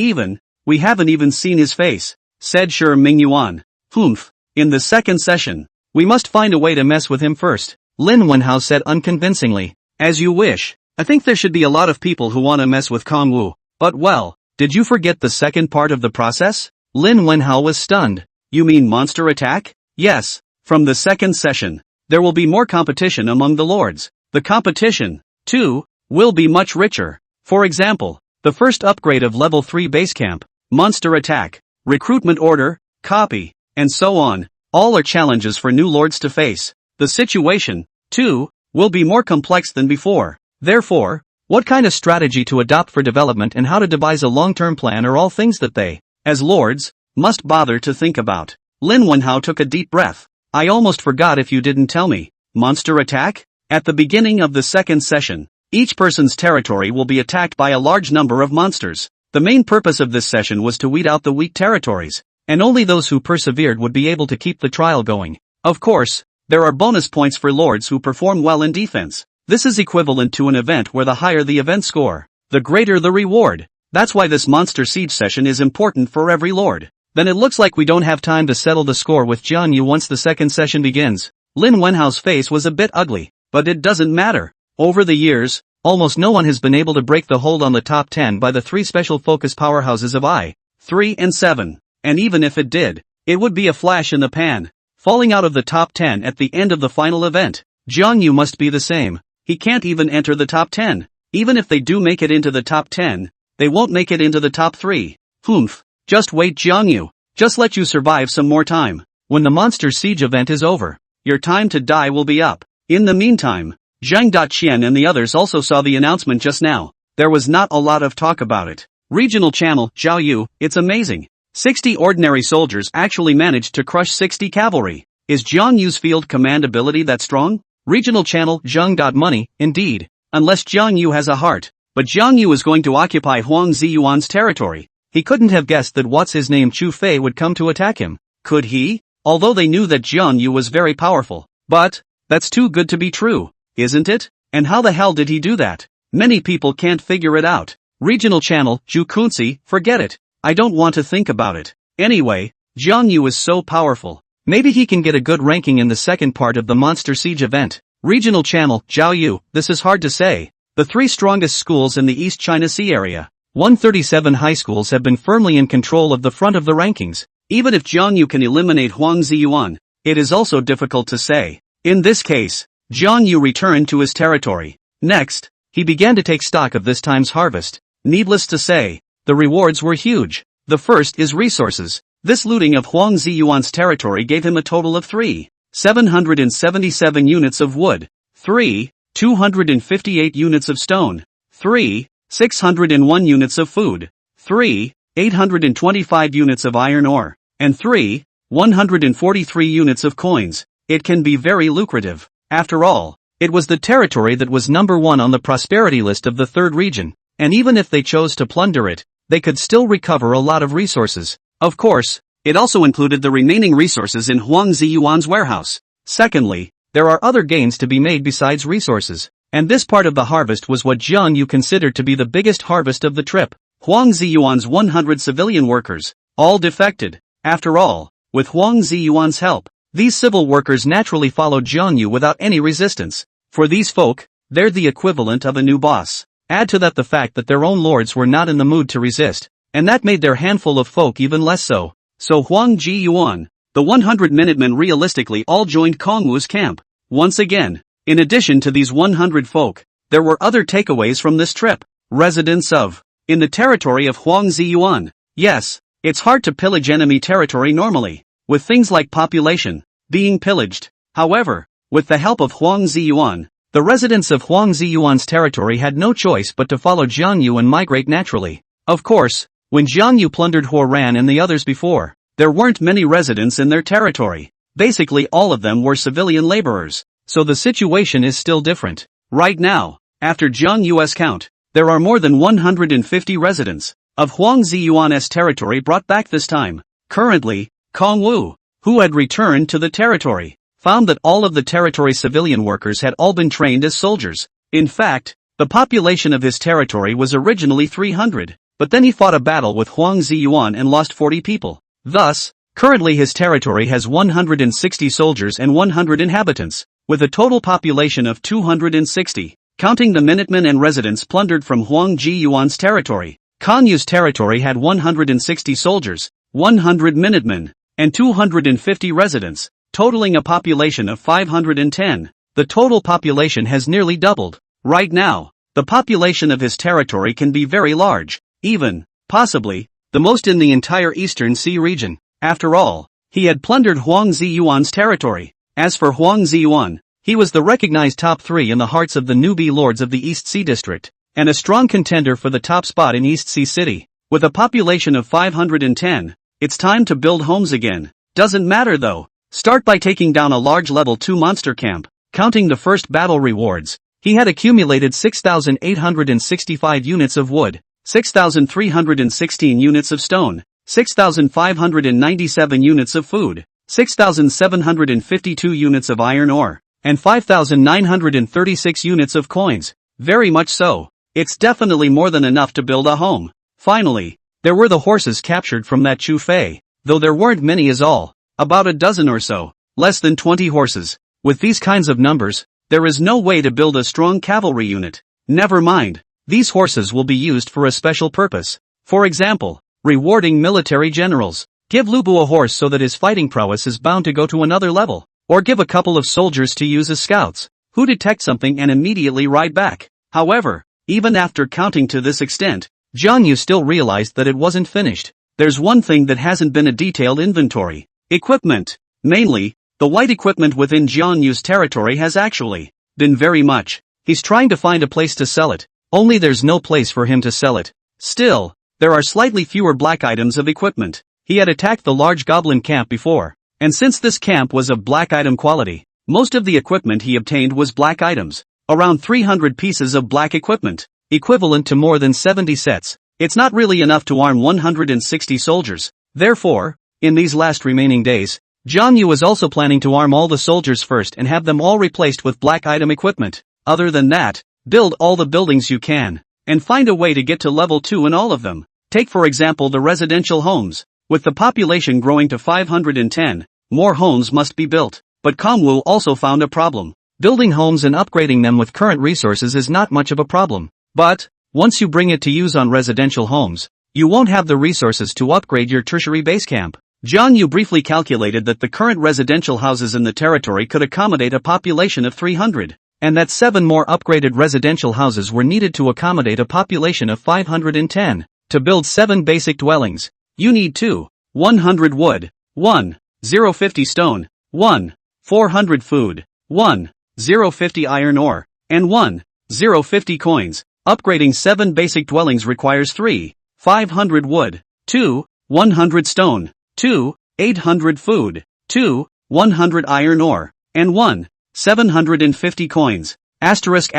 we haven't even seen his face," said Shi Mingyuan. "Humph. In the second session, we must find a way to mess with him first," Lin Wenhao said unconvincingly. "As you wish. I think there should be a lot of people who want to mess with Kong Wu. But well, did you forget the second part of the process?" Lin Wenhao was stunned. "You mean monster attack?" "Yes. From the second session, there will be more competition among the lords. The competition, too, will be much richer. For example, the first upgrade of level 3 base camp, monster attack, recruitment order, copy, and so on, all are challenges for new lords to face. The situation, too, will be more complex than before. Therefore, what kind of strategy to adopt for development and how to devise a long-term plan are all things that they, as lords, must bother to think about." Lin Wenhao took a deep breath. "I almost forgot if you didn't tell me. Monster attack? At the beginning of the second session, each person's territory will be attacked by a large number of monsters. The main purpose of this session was to weed out the weak territories, and only those who persevered would be able to keep the trial going. Of course, there are bonus points for lords who perform well in defense. This is equivalent to an event where the higher the event score, the greater the reward. That's why this monster siege session is important for every lord." "Then it looks like we don't have time to settle the score with Jiang Yu once the second session begins." Lin Wenhao's face was a bit ugly, but it doesn't matter. Over the years, almost no one has been able to break the hold on the top 10 by the 3 special focus powerhouses of I3 and 7. And even if it did, it would be a flash in the pan, falling out of the top 10 at the end of the final event. Jiang Yu must be the same. He can't even enter the top 10. Even if they do make it into the top 10, they won't make it into the top 3. Humph. Just wait, Jiang Yu. Just let you survive some more time. When the monster siege event is over, your time to die will be up. In the meantime, Zhang Qian and the others also saw the announcement just now. There was not a lot of talk about it. Regional channel, Xiang Yu, it's amazing. 60 ordinary soldiers actually managed to crush 60 cavalry. Is Jiang Yu's field command ability that strong? Regional channel, Zhang. Money, indeed. Unless Jiang Yu has a heart. But Jiang Yu is going to occupy Huang Ziyuan's territory. He couldn't have guessed that what's-his-name Chu Fei would come to attack him. Could he? Although they knew that Jiang Yu was very powerful. But, that's too good to be true, isn't it? And how the hell did he do that? Many people can't figure it out. Regional channel, Zhu Kunzi, forget it. I don't want to think about it. Anyway, Jiang Yu is so powerful. Maybe he can get a good ranking in the second part of the Monster Siege event. Regional channel, Zhao Yu, this is hard to say. The three strongest schools in the East China Sea area. 137 high schools have been firmly in control of the front of the rankings. Even if Jiang Yu can eliminate Huang Ziyuan, it is also difficult to say. In this case, Jiang Yu returned to his territory. Next, he began to take stock of this time's harvest. Needless to say, the rewards were huge. The first is resources. This looting of Huang Ziyuan's territory gave him a total of 777 units of wood, 258 units of stone, 601 units of food, 825 units of iron ore, and 143 units of coins. It can be very lucrative. After all, it was the territory that was number 1 on the prosperity list of the third region, and even if they chose to plunder it, they could still recover a lot of resources. Of course, it also included the remaining resources in Huang Ziyuan's warehouse. Secondly, there are other gains to be made besides resources, and this part of the harvest was what Jiang Yu considered to be the biggest harvest of the trip. Huang Ziyuan's 100 civilian workers, all defected. After all, with Huang Ziyuan's help, these civil workers naturally followed Jiang Yu without any resistance. For these folk, they're the equivalent of a new boss. Add to that the fact that their own lords were not in the mood to resist, and that made their handful of folk even less so. So Huang Ziyuan, the 100 Minutemen realistically all joined Kong Wu's camp. Once again, in addition to these 100 folk, there were other takeaways from this trip. Residents of, in the territory of Huang Ziyuan. Yes, it's hard to pillage enemy territory normally, with things like population being pillaged. However, with the help of Huang Ziyuan, the residents of Huang Ziyuan's territory had no choice but to follow Jiang Yu and migrate naturally. Of course, when Jiang Yu plundered Huoran and the others before, there weren't many residents in their territory. Basically all of them were civilian laborers, so the situation is still different. Right now, after Jiang Yu's count, there are more than 150 residents of Huang Ziyuan's territory brought back this time. Currently, Kong Wu, who had returned to the territory, found that all of the territory's civilian workers had all been trained as soldiers. In fact, the population of his territory was originally 300, but then he fought a battle with Huang Ziyuan and lost 40 people. Thus, currently his territory has 160 soldiers and 100 inhabitants, with a total population of 260, counting the Minutemen and residents plundered from Huang Ziyuan's territory. Kong Yu's territory had 160 soldiers, 100 Minutemen, and 250 residents, totaling a population of 510. The total population has nearly doubled. Right now, the population of his territory can be very large, even, possibly, the most in the entire Eastern Sea region. After all, he had plundered Huang Ziyuan's territory. As for Huang Ziyuan, he was the recognized top 3 in the hearts of the newbie lords of the East Sea district, and a strong contender for the top spot in East Sea City. With a population of 510, it's time to build homes again. Doesn't matter though. Start by taking down a large level 2 monster camp. Counting the first battle rewards, he had accumulated 6,865 units of wood, 6,316 units of stone, 6,597 units of food, 6,752 units of iron ore, and 5,936 units of coins. Very much so. It's definitely more than enough to build a home. Finally, there were the horses captured from that Zhang Fei, though there weren't many as all. About a dozen or so, less than 20 horses. With these kinds of numbers, there is no way to build a strong cavalry unit. Never mind, these horses will be used for a special purpose. For example, rewarding military generals. Give Lubu a horse so that his fighting prowess is bound to go to another level. Or give a couple of soldiers to use as scouts, who detect something and immediately ride back. However, even after counting to this extent, Jiang Yu still realized that it wasn't finished. There's one thing that hasn't been a detailed inventory. Equipment. Mainly, the white equipment within Jiang Yu's territory has actually been very much. He's trying to find a place to sell it, only there's no place for him to sell it. Still, there are slightly fewer black items of equipment. He had attacked the large goblin camp before, and since this camp was of black item quality, most of the equipment he obtained was black items. Around 300 pieces of black equipment, equivalent to more than 70 sets. It's not really enough to arm 160 soldiers. Therefore, in these last remaining days, Jiang Yu was also planning to arm all the soldiers first and have them all replaced with black item equipment. Other than that, build all the buildings you can, and find a way to get to level 2 in all of them. Take for example the residential homes. With the population growing to 510, more homes must be built. But Kong Wu also found a problem. Building homes and upgrading them with current resources is not much of a problem. But, once you bring it to use on residential homes, you won't have the resources to upgrade your tertiary base camp. Jiang Yu briefly calculated that the current residential houses in the territory could accommodate a population of 300, and that 7 more upgraded residential houses were needed to accommodate a population of 510. To build 7 basic dwellings, you need 100 wood, 50 stone, 400 food, 50 iron ore, and 50 coins. Upgrading 7 basic dwellings requires 500 wood, 100 stone, 800 food, 100 iron ore, and 750 coins. Asterisk.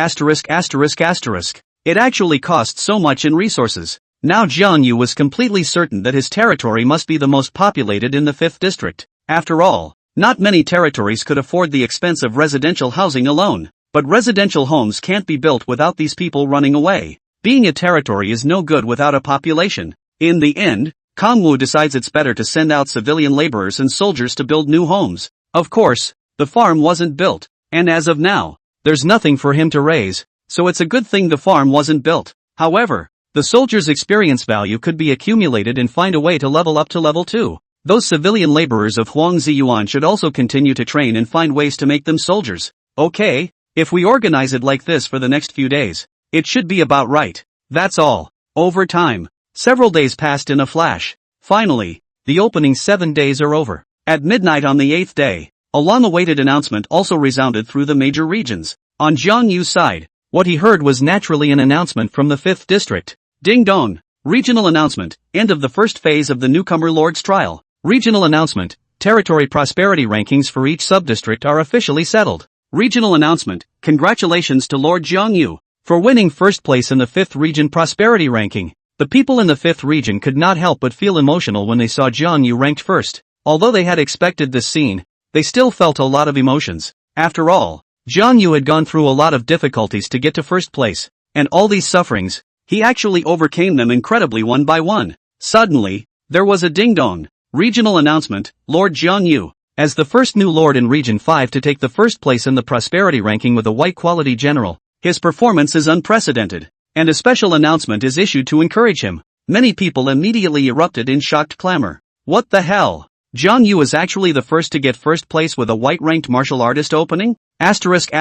It actually costs so much in resources. Now Jiang Yu was completely certain that his territory must be the most populated in the 5th district. After all, not many territories could afford the expense of residential housing alone. But residential homes can't be built without these people running away. Being a territory is no good without a population. In the end, Kongwu decides it's better to send out civilian laborers and soldiers to build new homes. Of course, the farm wasn't built, and as of now, there's nothing for him to raise, so it's a good thing the farm wasn't built. However, the soldiers' experience value could be accumulated and find a way to level up to level 2. Those civilian laborers of Huangziyuan should also continue to train and find ways to make them soldiers. Okay, if we organize it like this for the next few days, it should be about right. That's all. Over time, several days passed in a flash. Finally, the opening 7 days are over. At midnight on the 8th day, a long-awaited announcement also resounded through the major regions. On Jiang Yu's side, what he heard was naturally an announcement from the 5th district. Ding dong! Regional announcement, end of the first phase of the newcomer lord's trial. Regional announcement, territory prosperity rankings for each subdistrict are officially settled. Regional announcement, congratulations to Lord Jiang Yu for winning first place in the 5th region prosperity ranking. The people in the 5th region could not help but feel emotional when they saw Jiang Yu ranked first. Although they had expected this scene, they still felt a lot of emotions. After all, Jiang Yu had gone through a lot of difficulties to get to first place, and all these sufferings, he actually overcame them incredibly one by one. Suddenly, there was a ding-dong. Regional announcement, Lord Jiang Yu, as the first new lord in Region 5 to take the first place in the prosperity ranking with a white quality general. His performance is unprecedented, and a special announcement is issued to encourage him. Many people immediately erupted in shocked clamor. What the hell? Jiang Yu is actually the first to get first place with a white-ranked martial artist opening? Asterisk.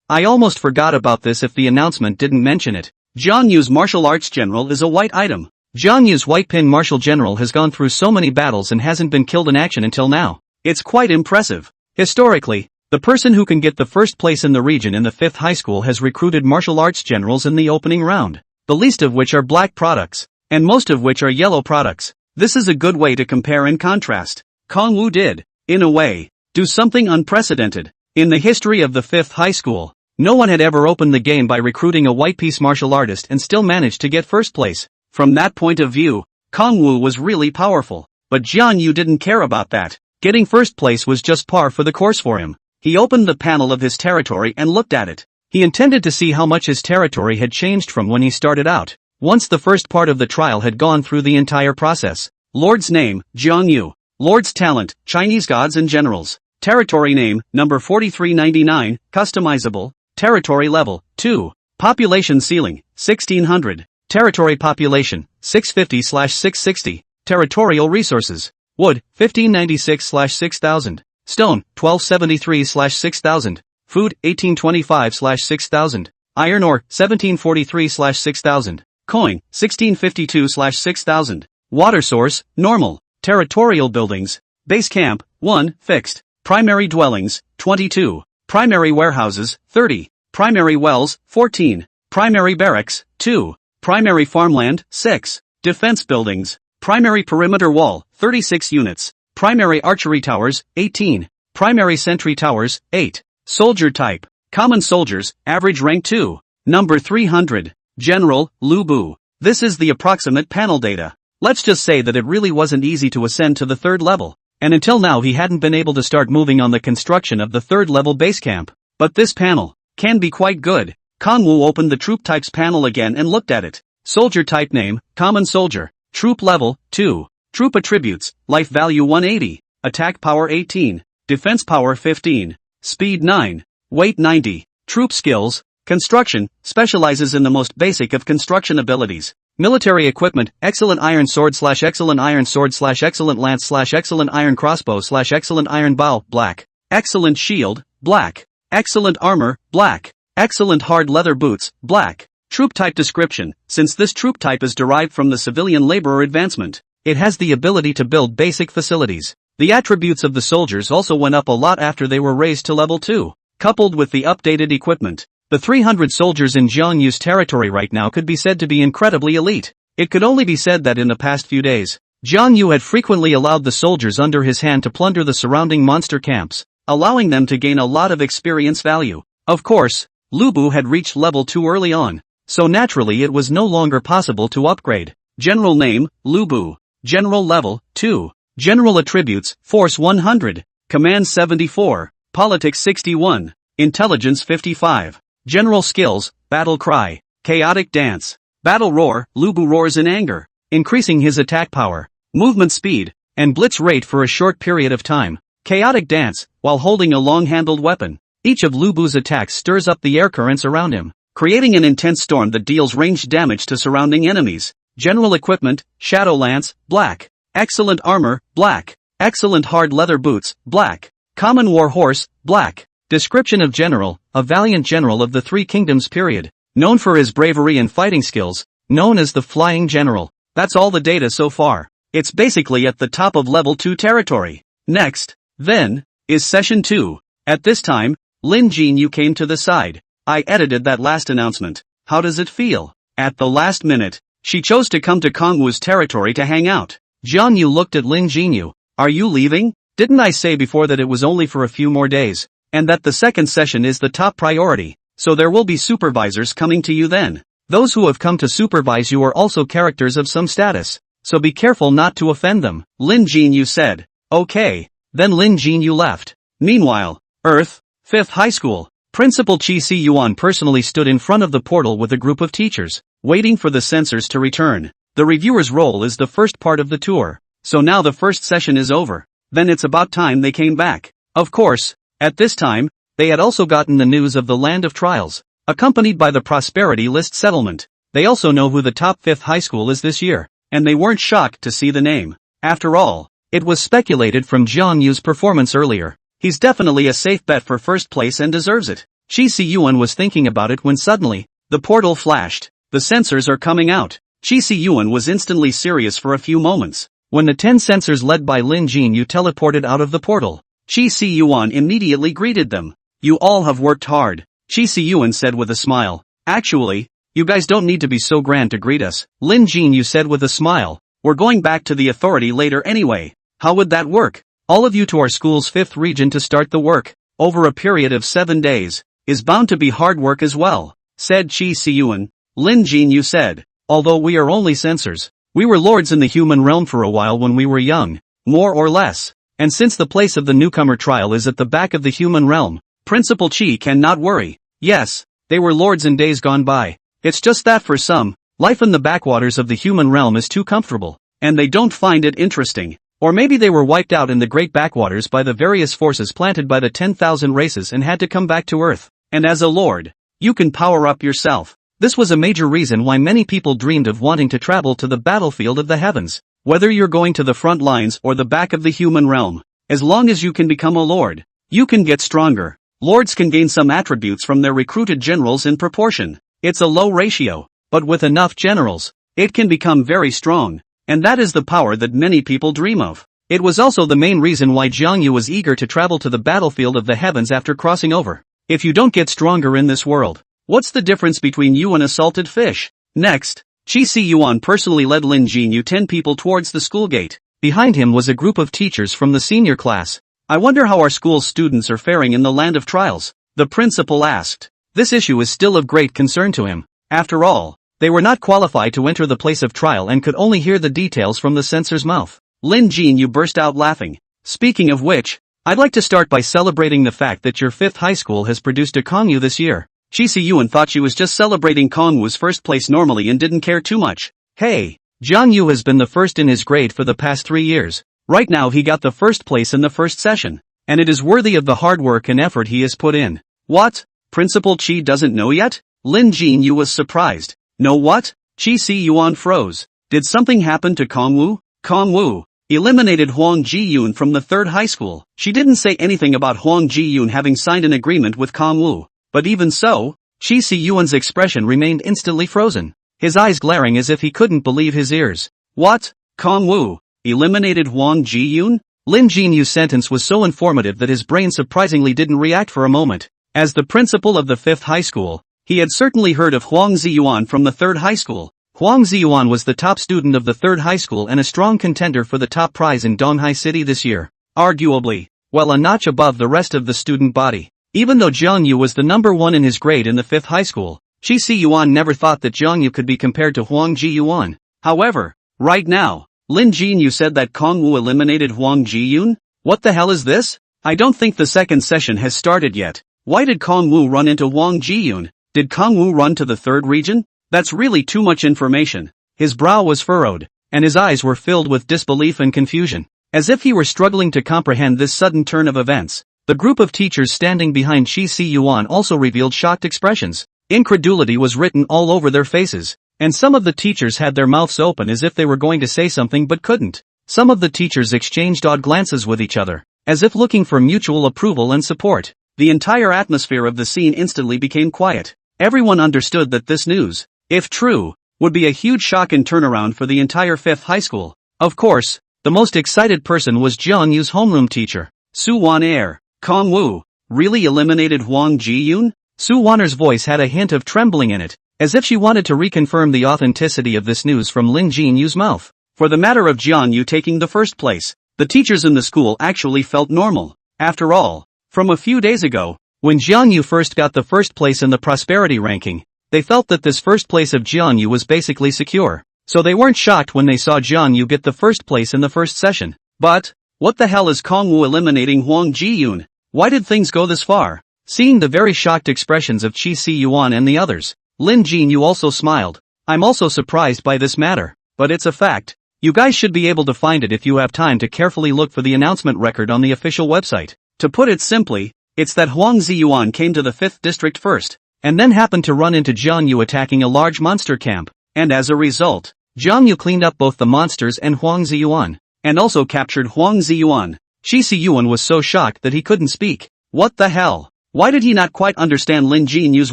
I almost forgot about this if the announcement didn't mention it. Jiang Yu's martial arts general is a white item. Jiang Yu's white pin martial general has gone through so many battles and hasn't been killed in action until now. It's quite impressive. Historically, the person who can get the first place in the region in the 5th high school has recruited martial arts generals in the opening round. The least of which are black products, and most of which are yellow products. This is a good way to compare and contrast. Kongwu did, in a way, do something unprecedented. In the history of the 5th high school, no one had ever opened the game by recruiting a white piece martial artist and still managed to get first place. From that point of view, Kongwu was really powerful. But Jiang Yu didn't care about that. Getting first place was just par for the course for him. He opened the panel of his territory and looked at it. He intended to see how much his territory had changed from when he started out. Once the first part of the trial had gone through the entire process. Lord's name, Jiang Yu. Lord's talent, Chinese gods and generals. Territory name, number 4399, customizable. Territory level, 2. Population ceiling, 1600. Territory population, 650/660. Territorial resources. Wood, 1596/6000. Stone, 1273/6000. Food, 1825/6000. Iron ore, 1743/6000. Coin, 1652/6000. Water source, normal. Territorial buildings. Base camp, 1, fixed. Primary dwellings, 22. Primary warehouses, 30. Primary wells, 14. Primary barracks, 2. Primary farmland, 6. Defense buildings. Primary perimeter wall, 36 units. Primary archery towers, 18. Primary sentry towers, 8. Soldier type. Common soldiers, average rank 2. Number 300. General, Lubu. This is the approximate panel data. Let's just say that it really wasn't easy to ascend to the 3rd level. And until now he hadn't been able to start moving on the construction of the 3rd level base camp. But this panel can be quite good. Kongwu opened the troop types panel again and looked at it. Soldier type name, common soldier. Troop level, 2. Troop attributes, life value 180. Attack power 18. Defense power 15. Speed 9. Weight 90. Troop skills. Construction, specializes in the most basic of construction abilities. Military equipment, excellent iron sword / excellent iron sword / excellent lance / excellent iron crossbow / excellent iron bow, black. Excellent shield, black. Excellent armor, black. Excellent hard leather boots, black. Troop type description, since this troop type is derived from the civilian laborer advancement, it has the ability to build basic facilities. The attributes of the soldiers also went up a lot after they were raised to level 2. Coupled with the updated equipment, the 300 soldiers in Jiang Yu's territory right now could be said to be incredibly elite. It could only be said that in the past few days, Jiang Yu had frequently allowed the soldiers under his hand to plunder the surrounding monster camps, allowing them to gain a lot of experience value. Of course, Lubu had reached level 2 early on, so naturally it was no longer possible to upgrade. General name, Lubu. General level, 2. General attributes, Force 100. Command 74. Politics 61. Intelligence 55. General skills, Battle Cry. Chaotic Dance. Battle Roar, Lubu roars in anger, increasing his attack power, movement speed, and blitz rate for a short period of time. Chaotic Dance, while holding a long-handled weapon. Each of Lubu's attacks stirs up the air currents around him, creating an intense storm that deals ranged damage to surrounding enemies. General equipment, Shadow Lance, black. Excellent armor, black. Excellent hard leather boots, black. Common war horse, black. Description of general, a valiant general of the Three Kingdoms period, known for his bravery and fighting skills, known as the Flying General. That's all the data so far. It's basically at the top of level 2 territory. Next, then, is session 2. At this time, Jiang Yu came to the side. I edited that last announcement. How does it feel? At the last minute, she chose to come to Kongwu's territory to hang out. Jiang Yu looked at Jiang Yu. Are you leaving? Didn't I say before that it was only for a few more days? And that the second session is the top priority, so there will be supervisors coming to you then. Those who have come to supervise you are also characters of some status, so be careful not to offend them. Jiang Yu said. Okay. Then Jiang Yu left. Meanwhile, Earth, 5th High School. Principal Qi Si Yuan personally stood in front of the portal with a group of teachers, waiting for the censors to return. The reviewer's role is the first part of the tour, so now the first session is over. Then it's about time they came back. Of course, at this time, they had also gotten the news of the Land of Trials, accompanied by the Prosperity List settlement. They also know who the top 5th high school is this year, and they weren't shocked to see the name. After all, it was speculated from Jiang Yu's performance earlier. He's definitely a safe bet for first place and deserves it. Qi Si Yuan was thinking about it when suddenly, the portal flashed. The censors are coming out. Qi Si Yuan was instantly serious for a few moments. When the 10 censors led by Jiang Yu teleported out of the portal, Qi Si Yuan immediately greeted them. You all have worked hard, Qi Si Yuan said with a smile. Actually, you guys don't need to be so grand to greet us, Jiang Yu said with a smile. We're going back to the authority later anyway. How would that work? All of you to our school's 5th region to start the work, over a period of 7 days, is bound to be hard work as well, said Qi Si Yuan. Jiang Yu said, although we are only censors, we were lords in the human realm for a while when we were young, more or less, and since the place of the newcomer trial is at the back of the human realm, Principal Qi cannot worry. Yes, they were lords in days gone by. It's just that for some, life in the backwaters of the human realm is too comfortable, and they don't find it interesting. Or maybe they were wiped out in the great backwaters by the various forces planted by the 10,000 races and had to come back to Earth. And as a lord, you can power up yourself. This was a major reason why many people dreamed of wanting to travel to the battlefield of the heavens. Whether you're going to the front lines or the back of the human realm, as long as you can become a lord, you can get stronger. Lords can gain some attributes from their recruited generals in proportion. It's a low ratio, but with enough generals, it can become very strong. And that is the power that many people dream of. It was also the main reason why Jiang Yu was eager to travel to the battlefield of the heavens after crossing over. If you don't get stronger in this world, what's the difference between you and a salted fish? Next, Qi Si Yuan personally led Jiang Yu 10 people towards the school gate. Behind him was a group of teachers from the senior class. I wonder how our school's students are faring in the Land of Trials, the principal asked. This issue is still of great concern to him. After all, they were not qualified to enter the place of trial and could only hear the details from the censor's mouth. Jiang Yu burst out laughing. Speaking of which, I'd like to start by celebrating the fact that your 5th high school has produced a Kongyu this year. Qi Si Yuan thought she was just celebrating Kongwu's first place normally and didn't care too much. Hey, Jiang Yu has been the first in his grade for the past 3 years. Right now he got the first place in the first session. and it is worthy of the hard work and effort he has put in. What? Principal Qi doesn't know yet? Jiang Yu was surprised. No what? Qi Si Yuan froze. Did something happen to Kong Wu? Kong Wu eliminated Huang Ji-yun from the 3rd high school. She didn't say anything about Huang Ji-yun having signed an agreement with Kong Wu. But even so, Qi Si Yuan's expression remained instantly frozen, his eyes glaring as if he couldn't believe his ears. What? Kong Wu eliminated Huang Ji-yun? Jiang Yu's sentence was so informative that his brain surprisingly didn't react for a moment. As the principal of the 5th high school, he had certainly heard of Huang Ziyuan from the 3rd high school. Huang Ziyuan was the top student of the 3rd high school and a strong contender for the top prize in Donghai City this year. Arguably, well, a notch above the rest of the student body. Even though Jiang Yu was the number 1 in his grade in the 5th high school, Qi Si Yuan never thought that Jiang Yu could be compared to Huang Ji Yuan. However, right now, Jiang Yu said that Kong Wu eliminated Huang Ji Yun? What the hell is this? I don't think the second session has started yet. Why did Kong Wu run into Huang Ji Yun? Did Kong Wu run to the 3rd region? That's really too much information. His brow was furrowed, and his eyes were filled with disbelief and confusion. As if he were struggling to comprehend this sudden turn of events, the group of teachers standing behind Qi Si Yuan also revealed shocked expressions. Incredulity was written all over their faces, and some of the teachers had their mouths open as if they were going to say something but couldn't. Some of the teachers exchanged odd glances with each other, as if looking for mutual approval and support. The entire atmosphere of the scene instantly became quiet. Everyone understood that this news, if true, would be a huge shock and turnaround for the entire 5th high school. Of course, the most excited person was Jiang Yu's homeroom teacher, Su Wan-er. Kong Wu really eliminated Huang Ji-yun? Su Wan-er's voice had a hint of trembling in it, as if she wanted to reconfirm the authenticity of this news from Jiang Yu's mouth. For the matter of Jiang Yu taking the 1st place, the teachers in the school actually felt normal. After all, from a few days ago, when Jiang Yu first got the 1st place in the prosperity ranking, they felt that this 1st place of Jiang Yu was basically secure. So they weren't shocked when they saw Jiang Yu get the 1st place in the 1st session. But, what the hell is Kong Wu eliminating Huang Ji-yun? Why did things go this far? Seeing the very shocked expressions of Qi Si Yuan and the others, Jiang Yu also smiled. I'm also surprised by this matter, but it's a fact. You guys should be able to find it if you have time to carefully look for the announcement record on the official website. To put it simply, it's that Huang Ziyuan came to the 5th district first, and then happened to run into Jiang Yu attacking a large monster camp, and as a result, Jiang Yu cleaned up both the monsters and Huang Ziyuan, and also captured Huang Ziyuan. Qi Si Yuan was so shocked that he couldn't speak. What the hell? Why did he not quite understand Jiang Yu's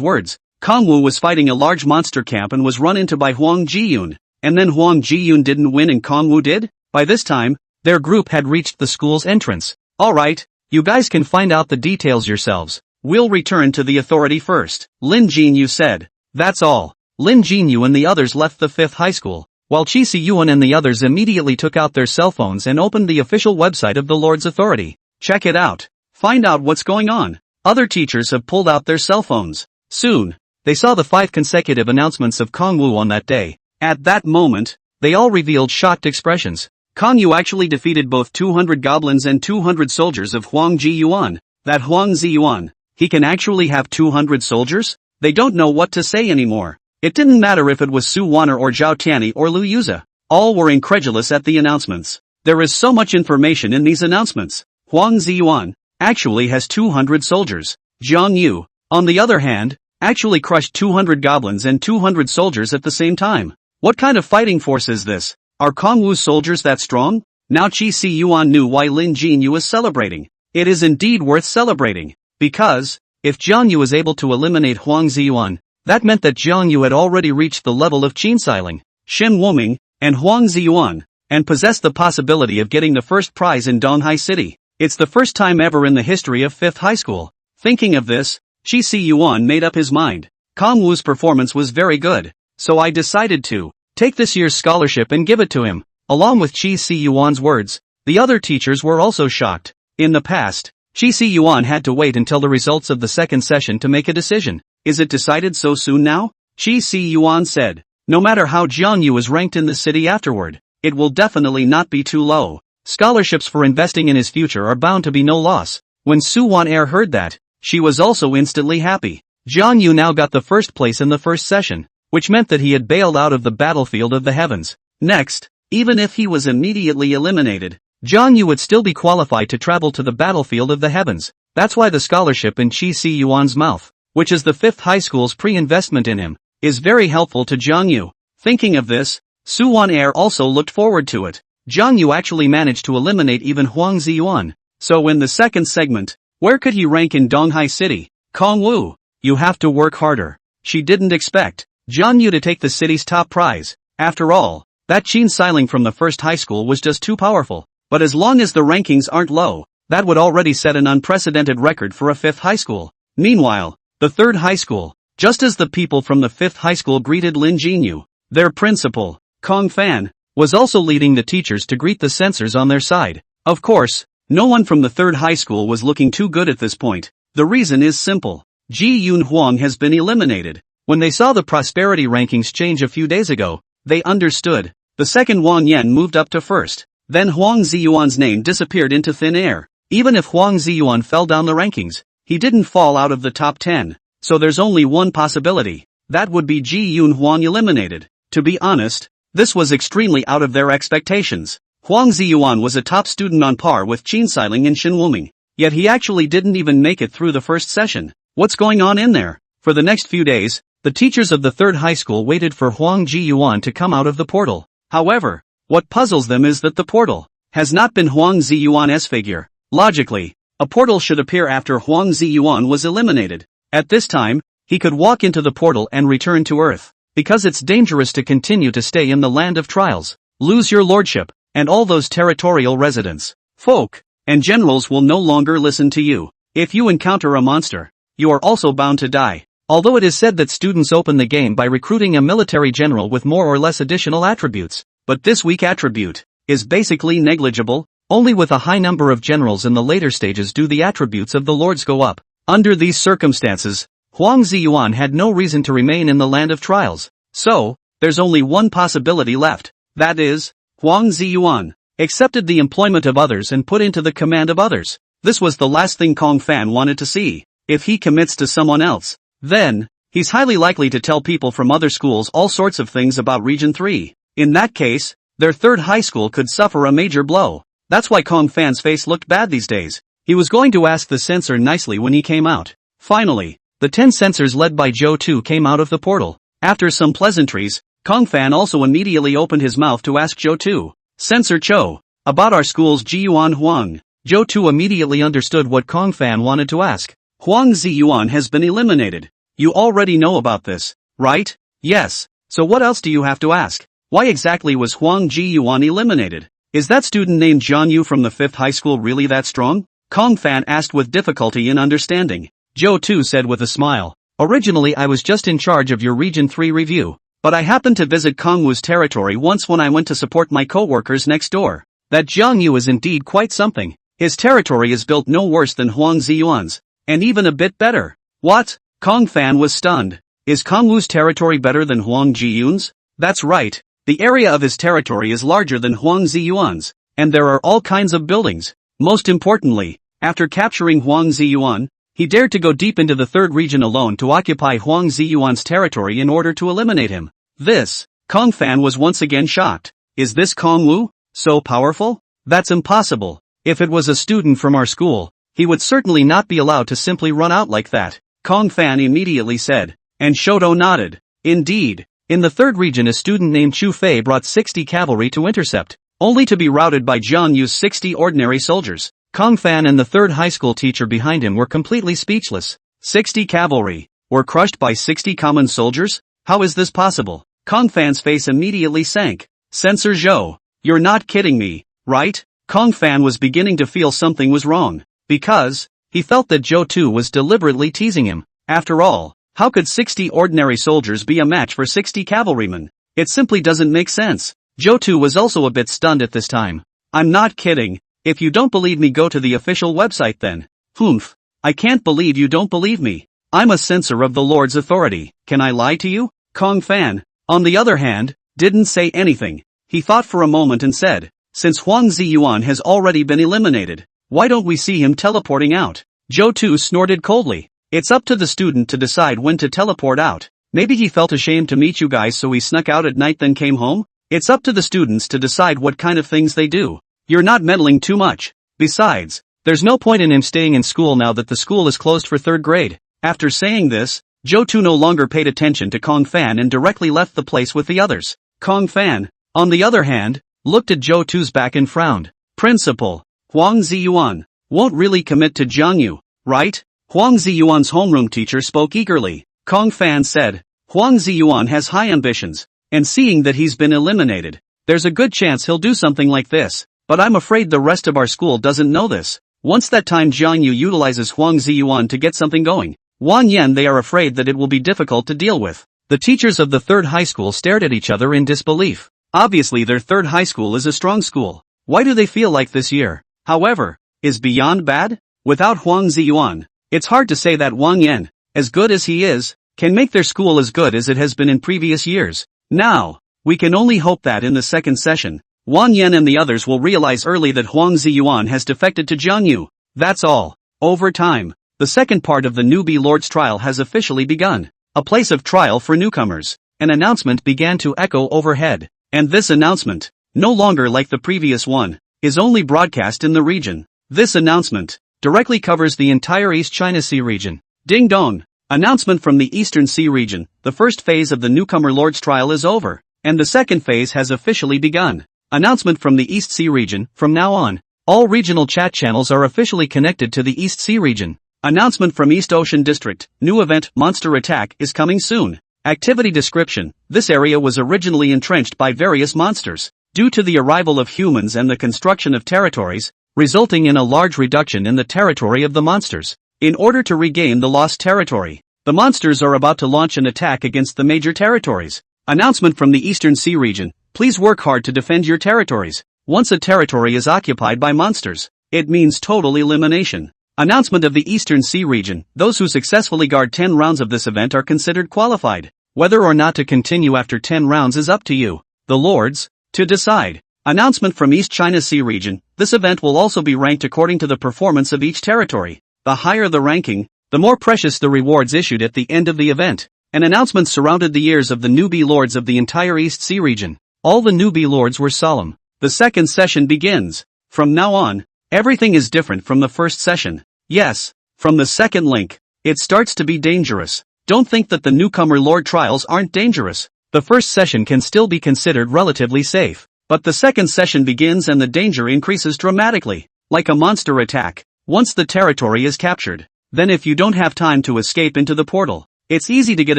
words? Kong Wu was fighting a large monster camp and was run into by Huang Ji-yun, and then Huang Ji-yun didn't win and Kong Wu did? By this time, their group had reached the school's entrance. Alright, you guys can find out the details yourselves. We'll return to the authority first, Jiang Yu said. That's all. Jiang Yu and the others left the 5th high school, while Qi Si Yuan and the others immediately took out their cell phones and opened the official website of the Lord's authority. Check it out. Find out what's going on. Other teachers have pulled out their cell phones. Soon, they saw the 5 consecutive announcements of Kong Wu on that day. At that moment, they all revealed shocked expressions. Kong Yu actually defeated both 200 goblins and 200 soldiers of Huang Ji Yuan. That Huang Ziyuan, he can actually have 200 soldiers? They don't know what to say anymore. It didn't matter if it was Su Wan'er or Zhao Tianyi or Lu Yuza. All were incredulous at the announcements. There is so much information in these announcements. Huang Ziyuan actually has 200 soldiers. Jiang Yu, on the other hand, actually crushed 200 goblins and 200 soldiers at the same time. What kind of fighting force is this? Are Kong Wu's soldiers that strong? Now Qi Si Yuan knew why Jiang Yu was celebrating. It is indeed worth celebrating. Because, if Jiang Yu was able to eliminate Huang Ziyuan, that meant that Jiang Yu had already reached the level of Qin Xiling, Shen Wuming, and Huang Ziyuan, and possessed the possibility of getting the first prize in Donghai City. It's the first time ever in the history of 5th high school. Thinking of this, Qi Si Yuan made up his mind. Kong Wu's performance was very good, so I decided to take this year's scholarship and give it to him. Along with Qi Si Yuan's words, the other teachers were also shocked. In the past, Qi Si Yuan had to wait until the results of the second session to make a decision. Is it decided so soon now? Qi Si Yuan said. No matter how Jiang Yu is ranked in the city afterward, it will definitely not be too low. Scholarships for investing in his future are bound to be no loss. When Su Wan-er heard that, she was also instantly happy. Jiang Yu now got the first place in the first session, which meant that he had bailed out of the battlefield of the heavens. Next, even if he was immediately eliminated, Jiang Yu would still be qualified to travel to the battlefield of the heavens. That's why the scholarship in Qi Si Yuan's mouth, which is the 5th high school's pre-investment in him, is very helpful to Jiang Yu. Thinking of this, Su Wan Er also looked forward to it. Jiang Yu actually managed to eliminate even Huang Ziyuan. So in the second segment, where could he rank in Donghai City? Kong Wu, you have to work harder. She didn't expect Jiang Yu to take the city's top prize. After all, that Qin Siling from the first high school was just too powerful. But as long as the rankings aren't low, that would already set an unprecedented record for a 5th high school. Meanwhile, the 3rd high school, just as the people from the 5th high school greeted Lin Jinyu, their principal, Kong Fan, was also leading the teachers to greet the censors on their side. Of course, no one from the 3rd high school was looking too good at this point. The reason is simple. Ji Yun Huang has been eliminated. When they saw the prosperity rankings change a few days ago, they understood. The second Wang Yan moved up to 1st. Then Huang Ziyuan's name disappeared into thin air. Even if Huang Ziyuan fell down the rankings, he didn't fall out of the top 10. So there's only one possibility. That would be Ji Yun Huang eliminated. To be honest, this was extremely out of their expectations. Huang Ziyuan was a top student on par with Qin Siling and Shin Wuming. Yet he actually didn't even make it through the first session. What's going on in there? For the next few days, the teachers of the 3rd high school waited for Huang Ziyuan to come out of the portal. However, what puzzles them is that the portal has not been Huang Ziyuan's figure. Logically, a portal should appear after Huang Ziyuan was eliminated. At this time, he could walk into the portal and return to Earth. Because it's dangerous to continue to stay in the land of trials, lose your lordship, and all those territorial residents, folk, and generals will no longer listen to you. If you encounter a monster, you are also bound to die. Although it is said that students open the game by recruiting a military general with more or less additional attributes, but this weak attribute is basically negligible. Only with a high number of generals in the later stages do the attributes of the lords go up. Under these circumstances, Huang Ziyuan had no reason to remain in the land of trials. So, there's only one possibility left. That is, Huang Ziyuan accepted the employment of others and put into the command of others. This was the last thing Kong Fan wanted to see. If he commits to someone else, then he's highly likely to tell people from other schools all sorts of things about Region 3. In that case, their 3rd high school could suffer a major blow. That's why Kong Fan's face looked bad these days. He was going to ask the censor nicely when he came out. Finally, the 10 censors led by Zhou Tu came out of the portal. After some pleasantries, Kong Fan also immediately opened his mouth to ask Zhou Tu, "Censor Cho, about our school's Jiyuan Huang." Zhou Tu immediately understood what Kong Fan wanted to ask. Huang Ziyuan has been eliminated. You already know about this, right? Yes. So what else do you have to ask? Why exactly was Huang Ziyuan eliminated? Is that student named Jiang Yu from the 5th high school really that strong? Kong Fan asked with difficulty in understanding. Zhou Tu said with a smile, "Originally I was just in charge of your Region 3 review, but I happened to visit Kong Wu's territory once when I went to support my co-workers next door. That Jiang Yu is indeed quite something. His territory is built no worse than Huang Ziyuan's, and even a bit better." What? Kong Fan was stunned. Is Kong Wu's territory better than Huang Ziyuan's? That's right. The area of his territory is larger than Huang Ziyuan's, and there are all kinds of buildings. Most importantly, after capturing Huang Ziyuan, he dared to go deep into the 3rd region alone to occupy Huang Ziyuan's territory in order to eliminate him. This, Kong Fan was once again shocked. Is this Kong Wu so powerful? That's impossible. If it was a student from our school, he would certainly not be allowed to simply run out like that, Kong Fan immediately said. And Shoto nodded. Indeed, in the 3rd region a student named Chu Fei brought 60 cavalry to intercept, only to be routed by Jiang Yu's 60 ordinary soldiers. Kong Fan and the 3rd high school teacher behind him were completely speechless. 60 cavalry were crushed by 60 common soldiers? How is this possible? Kong Fan's face immediately sank. Censor Zhou, you're not kidding me, right? Kong Fan was beginning to feel something was wrong, because he felt that Zhou Tu was deliberately teasing him. After all, how could 60 ordinary soldiers be a match for 60 cavalrymen? It simply doesn't make sense. Zhou Tu was also a bit stunned at this time. I'm not kidding. If you don't believe me, go to the official website then. Humph. I can't believe you don't believe me. I'm a censor of the Lord's authority. Can I lie to you? Kong Fan, on the other hand, didn't say anything. He thought for a moment and said, since Huang Ziyuan has already been eliminated, why don't we see him teleporting out? Zhou Tu snorted coldly. It's up to the student to decide when to teleport out. Maybe he felt ashamed to meet you guys so he snuck out at night then came home? It's up to the students to decide what kind of things they do. You're not meddling too much. Besides, there's no point in him staying in school now that the school is closed for 3rd grade. After saying this, Zhou Tu no longer paid attention to Kong Fan and directly left the place with the others. Kong Fan, on the other hand, looked at Zhou Tu's back and frowned. Principal, Huang Ziyuan, won't really commit to Jiang Yu, right? Huang Ziyuan's homeroom teacher spoke eagerly. Kong Fan said, Huang Ziyuan has high ambitions, and seeing that he's been eliminated, there's a good chance he'll do something like this, but I'm afraid the rest of our school doesn't know this. Once that time Jiang Yu utilizes Huang Ziyuan to get something going, Wan Yan they are afraid that it will be difficult to deal with. The teachers of the 3rd high school stared at each other in disbelief. Obviously their 3rd high school is a strong school. Why do they feel like this year, however, is beyond bad? Without Huang Ziyuan, it's hard to say that Wang Yan, as good as he is, can make their school as good as it has been in previous years. Now, we can only hope that in the 2nd session, Wang Yan and the others will realize early that Huang Ziyuan has defected to Jiang Yu. That's all. Over time, the second part of the newbie lord's trial has officially begun. A place of trial for newcomers. An announcement began to echo overhead. And this announcement, no longer like the previous one, is only broadcast in the region. This announcement directly covers the entire East China Sea region. Ding dong! Announcement from the Eastern Sea region. The first phase of the newcomer lord's trial is over, and the second phase has officially begun. Announcement from the East Sea region. From now on, all regional chat channels are officially connected to the East Sea region. Announcement from East Ocean District. New event, Monster Attack, is coming soon. Activity description. This area was originally entrenched by various monsters. Due to the arrival of humans and the construction of territories, resulting in a large reduction in the territory of the monsters. In order to regain the lost territory, the monsters are about to launch an attack against the major territories. Announcement from the Eastern Sea region. Please work hard to defend your territories. Once a territory is occupied by monsters, it means total elimination. Announcement of the Eastern Sea region. Those who successfully guard 10 rounds of this event are considered qualified. Whether or not to continue after 10 rounds is up to you, the lords, to decide. Announcement from East China Sea region. This event will also be ranked according to the performance of each territory. The higher the ranking, the more precious the rewards issued at the end of the event. An announcement surrounded the ears of the newbie lords of the entire East Sea region. All the newbie lords were solemn. The second session begins. From now on, everything is different from the first session. Yes, from the second link, it starts to be dangerous. Don't think that the newcomer lord trials aren't dangerous. The first session can still be considered relatively safe. But the second session begins and the danger increases dramatically. Like a monster attack. Once the territory is captured, then if you don't have time to escape into the portal, it's easy to get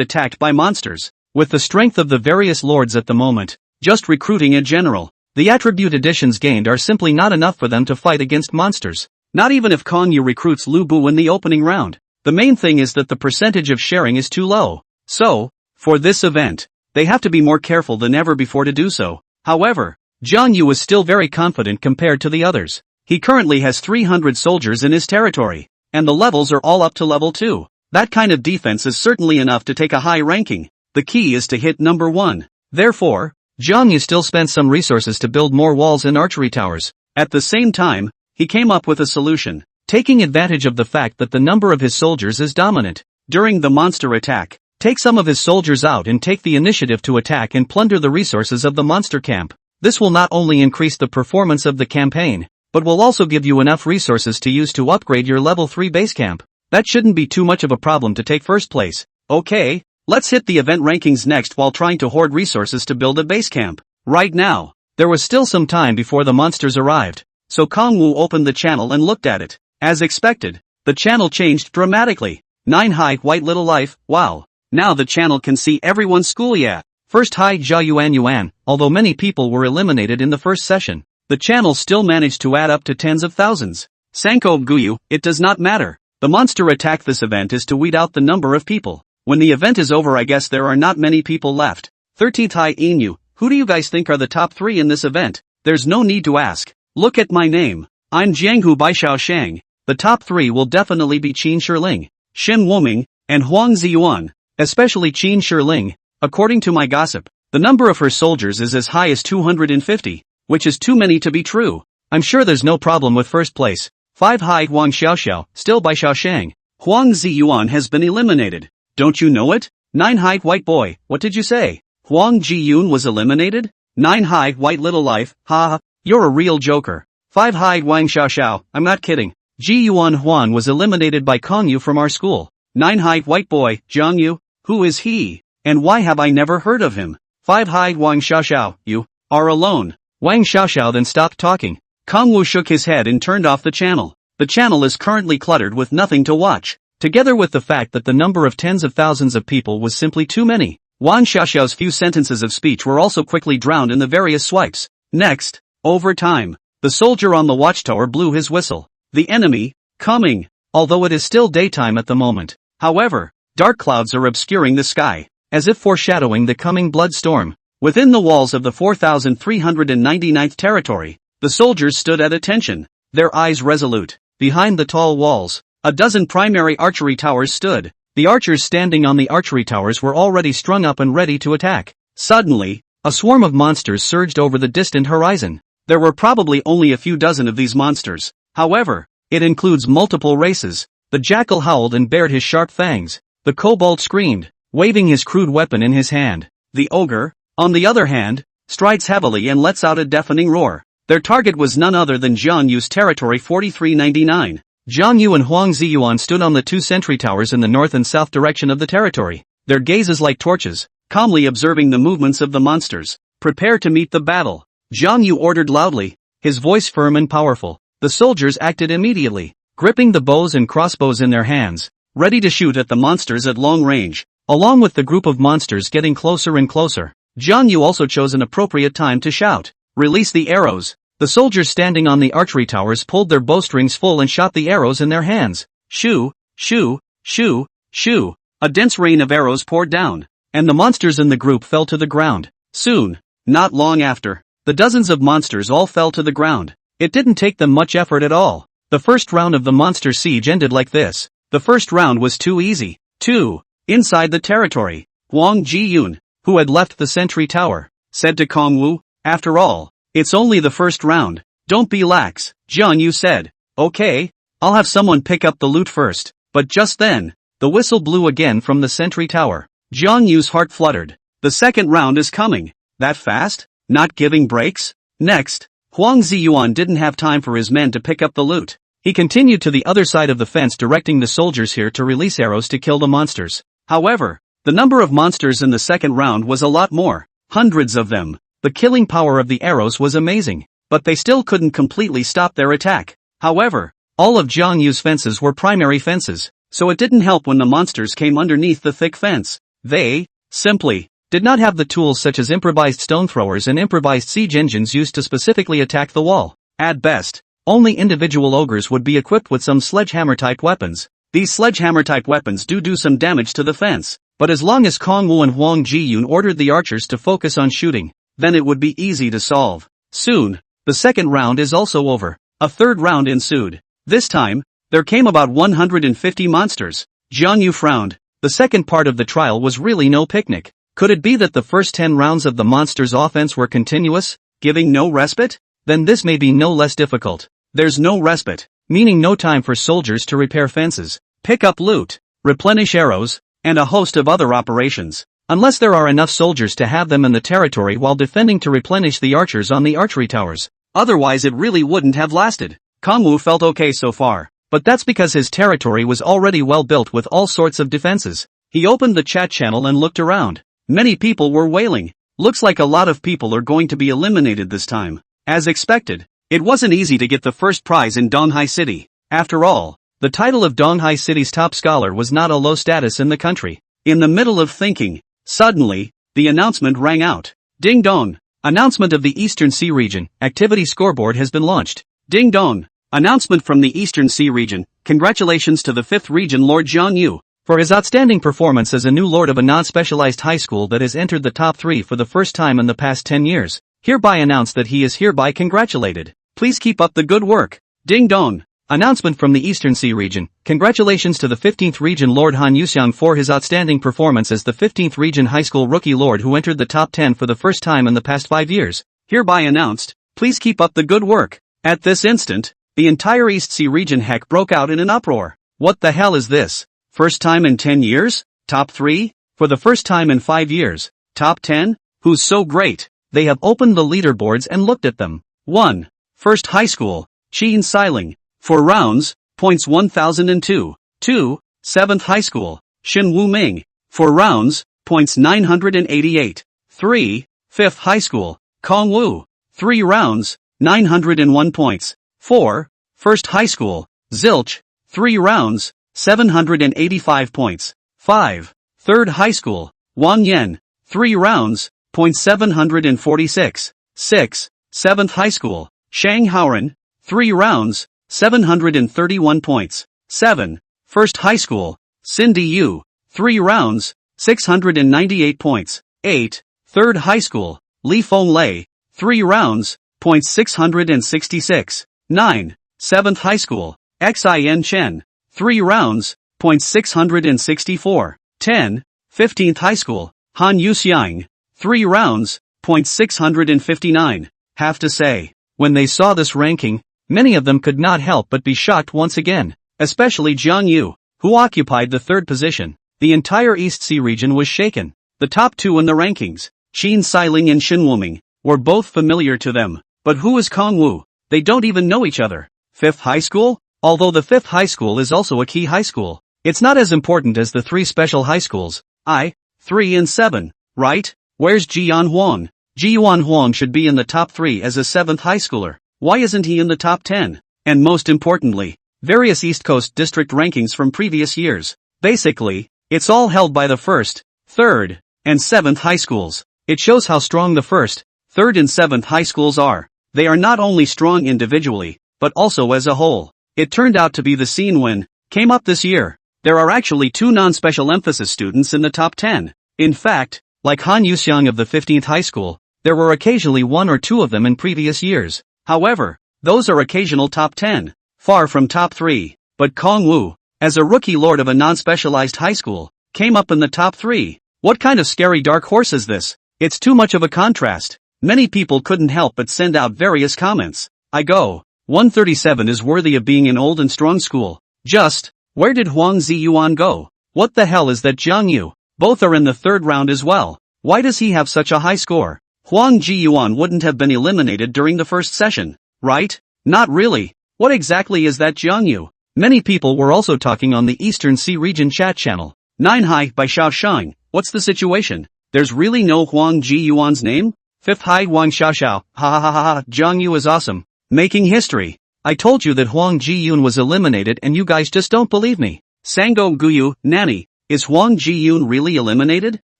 attacked by monsters. With the strength of the various lords at the moment, just recruiting a general, the attribute additions gained are simply not enough for them to fight against monsters. Not even if Guan Yu recruits Lubu in the opening round. The main thing is that the percentage of sharing is too low. So, for this event, they have to be more careful than ever before to do so. However, Jiang Yu is still very confident compared to the others. He currently has 300 soldiers in his territory, and the levels are all up to level 2. That kind of defense is certainly enough to take a high ranking. The key is to hit number 1. Therefore, Jiang Yu still spent some resources to build more walls and archery towers. At the same time, he came up with a solution, taking advantage of the fact that the number of his soldiers is dominant. During the monster attack, take some of his soldiers out and take the initiative to attack and plunder the resources of the monster camp. This will not only increase the performance of the campaign, but will also give you enough resources to use to upgrade your level 3 base camp. That shouldn't be too much of a problem to take first place. Okay, let's hit the event rankings next while trying to hoard resources to build a base camp. Right now, there was still some time before the monsters arrived, so Kong Wu opened the channel and looked at it. As expected, the channel changed dramatically. 9 high white little life, wow. Now the channel can see everyone's school yeah. First high Jia Yuan, although many people were eliminated in the first session, the channel still managed to add up to tens of thousands. Sanko Guyu, it does not matter. The monster attack this event is to weed out the number of people. When the event is over I guess there are not many people left. 13th high Inu, who do you guys think are the top 3 in this event? There's no need to ask. Look at my name. I'm Jianghu Bai Shang. The top 3 will definitely be Qin Shiling, Shen Woming, and Huang Ziyuan, especially Qin Shiling. According to my gossip, the number of her soldiers is as high as 250, which is too many to be true. I'm sure there's no problem with first place. 5 high Huang Xiaoxiao, still by Xiaoshang. Huang Ziyuan has been eliminated. Don't you know it? 9 high white boy, what did you say? Huang Jiyun was eliminated? 9 high white little life, ha ha, you're a real joker. 5 hide Wang Xiaoxiao, I'm not kidding. Ji Yuan Huan was eliminated by Kong Yu from our school. 9 hide white boy, Jiang Yu, who is he? And why have I never heard of him? 5 hide Wang Xiaoxiao, you are alone. Wang Xiaoxiao then stopped talking. Kong Wu shook his head and turned off the channel. The channel is currently cluttered with nothing to watch. Together with the fact that the number of tens of thousands of people was simply too many, Wang Xiaoxiao's few sentences of speech were also quickly drowned in the various swipes. Next, over time, the soldier on the watchtower blew his whistle. The enemy, coming. Although it is still daytime at the moment. However, dark clouds are obscuring the sky, as if foreshadowing the coming blood storm. Within the walls of the 4,399th territory, the soldiers stood at attention, their eyes resolute. Behind the tall walls, a dozen primary archery towers stood. The archers standing on the archery towers were already strung up and ready to attack. Suddenly, a swarm of monsters surged over the distant horizon. There were probably only a few dozen of these monsters. However, it includes multiple races. The jackal howled and bared his sharp fangs. The kobold screamed, waving his crude weapon in his hand. The ogre, on the other hand, strides heavily and lets out a deafening roar. Their target was none other than Jiang Yu's territory 4399. Zhang Yu and Huang Ziyuan stood on the 2 sentry towers in the north and south direction of the territory, their gazes like torches, calmly observing the movements of the monsters. Prepare to meet the battle. Zhang Yu ordered loudly, his voice firm and powerful. The soldiers acted immediately, gripping the bows and crossbows in their hands, ready to shoot at the monsters at long range. Along with the group of monsters getting closer and closer, Zhang Yu also chose an appropriate time to shout, "Release the arrows!" The soldiers standing on the archery towers pulled their bowstrings full and shot the arrows in their hands. Shoo, shoo, shoo, shoo. A dense rain of arrows poured down, and the monsters in the group fell to the ground. Soon, not long after, the dozens of monsters all fell to the ground. It didn't take them much effort at all. The first round of the monster siege ended like this. The first round was too easy. 2. Inside the territory, Huang Jiyun, who had left the sentry tower, said to Kong Wu, "After all, it's only the first round. Don't be lax." Jiang Yu said, "Okay, I'll have someone pick up the loot first." But just then, the whistle blew again from the sentry tower. Jiang Yu's heart fluttered. The second round is coming. That fast? Not giving breaks? Next, Huang Ziyuan didn't have time for his men to pick up the loot. He continued to the other side of the fence directing the soldiers here to release arrows to kill the monsters. However, the number of monsters in the second round was a lot more. Hundreds of them. The killing power of the arrows was amazing, but they still couldn't completely stop their attack. However, all of Jiang Yu's fences were primary fences, so it didn't help when the monsters came underneath the thick fence. They, simply, did not have the tools such as improvised stone throwers and improvised siege engines used to specifically attack the wall. At best, only individual ogres would be equipped with some sledgehammer-type weapons. These sledgehammer-type weapons do some damage to the fence, but as long as Kong Wu and Huang Jiyun ordered the archers to focus on shooting, then it would be easy to solve. Soon, the second round is also over. A third round ensued. This time, there came about 150 monsters. Jiang Yu frowned. The second part of the trial was really no picnic. Could it be that the first 10 rounds of the monsters' offense were continuous, giving no respite? Then this may be no less difficult. There's no respite, meaning no time for soldiers to repair fences, pick up loot, replenish arrows, and a host of other operations. Unless there are enough soldiers to have them in the territory while defending to replenish the archers on the archery towers. Otherwise it really wouldn't have lasted. Kong Wu felt okay so far, but that's because his territory was already well built with all sorts of defenses. He opened the chat channel and looked around. Many people were wailing. Looks like a lot of people are going to be eliminated this time. As expected, it wasn't easy to get the first prize in Donghai City. After all, the title of Donghai City's top scholar was not a low status in the country. In the middle of thinking, suddenly, the announcement rang out. Ding dong. Announcement of the Eastern Sea Region. Activity scoreboard has been launched. Ding dong. Announcement from the Eastern Sea Region. Congratulations to the 5th Region Lord Jiang Yu for his outstanding performance as a new lord of a non-specialized high school that has entered the top 3 for the first time in the past 10 years. Hereby announced that he is hereby congratulated. Please keep up the good work. Ding dong. Announcement from the Eastern Sea Region. Congratulations to the 15th Region Lord Han Yuxiang for his outstanding performance as the 15th Region High School Rookie Lord who entered the top 10 for the first time in the past 5 years. Hereby announced, please keep up the good work. At this instant, the entire East Sea Region heck broke out in an uproar. What the hell is this? First time in 10 years? Top 3? For the first time in 5 years. Top 10? Who's so great? They have opened the leaderboards and looked at them. 1. First High School, Xian Xiling. 4 rounds, points 1002. 2. 7th High School, Xin Wuming. 4 rounds, points 988. 3. 5th High School, Kong Wu. 3 rounds, 901 points. 4. First High School, Zilch. 3 rounds, 785 points. 5. Third High School, Wang Yan. 3 rounds, points 746. 6. 7th High School, Shang Haoren. 3 rounds, 731 points. 7. First High School, Cindy Yu. 3 rounds, 698 points. 8. Third High School, Li Feng Lei. 3 rounds, points 666. 9. 7th High School, Xin Chen. 3 rounds, points 664. 10. 15th High School, Han Yu Xiang. 3 rounds, points 659. Have to say, when they saw this ranking, many of them could not help but be shocked once again, especially Jiang Yu, who occupied the 3rd position. The entire East Sea region was shaken. The top 2 in the rankings, Xian Xiling and Xin Wuming, were both familiar to them. But who is Kong Wu? They don't even know each other. 5th High School? Although the 5th High School is also a key high school, it's not as important as the 3 special high schools, 3 and 7, right? Where's Jian Huang? Jian Huang should be in the top 3 as a 7th high schooler. Why isn't he in the top 10? And most importantly, various East Coast district rankings from previous years. Basically, it's all held by the 1st, 3rd, and 7th high schools. It shows how strong the 1st, 3rd and 7th high schools are. They are not only strong individually, but also as a whole. It turned out to be the scene when came up this year. There are actually 2 non-special emphasis students in the top 10. In fact, like Han Yuxiang of the 15th high school, there were occasionally 1 or 2 of them in previous years. However, those are occasional top 10, far from top 3. But Kong Wu, as a rookie lord of a non-specialized high school, came up in the top 3. What kind of scary dark horse is this? It's too much of a contrast. Many people couldn't help but send out various comments. I go, 137 is worthy of being an old and strong school. Just, where did Huang Ziyuan go? What the hell is that Jiang Yu? Both are in the 3rd round as well. Why does he have such a high score? Huang Ziyuan wouldn't have been eliminated during the 1st session, right? Not really. What exactly is that Jiang Yu? Many people were also talking on the Eastern Sea Region chat channel. 9 High by Xiao Shang. What's the situation? There's really no Huang Ziyuan's name? 5th High Wang Xiaoxiao. Ha ha ha ha, Jiang Yu is awesome. Making history. I told you that Huang Ziyun was eliminated and you guys just don't believe me. Sango Guyu, Nanny. Is Huang Ziyun really eliminated?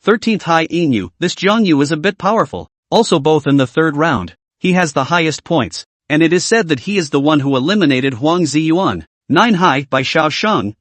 13th High Inu. This Jiang Yu is a bit powerful. Also both in the 3rd round. He has the highest points. And it is said that he is the one who eliminated Huang Ziyuan. 9 High by Xiao Shang.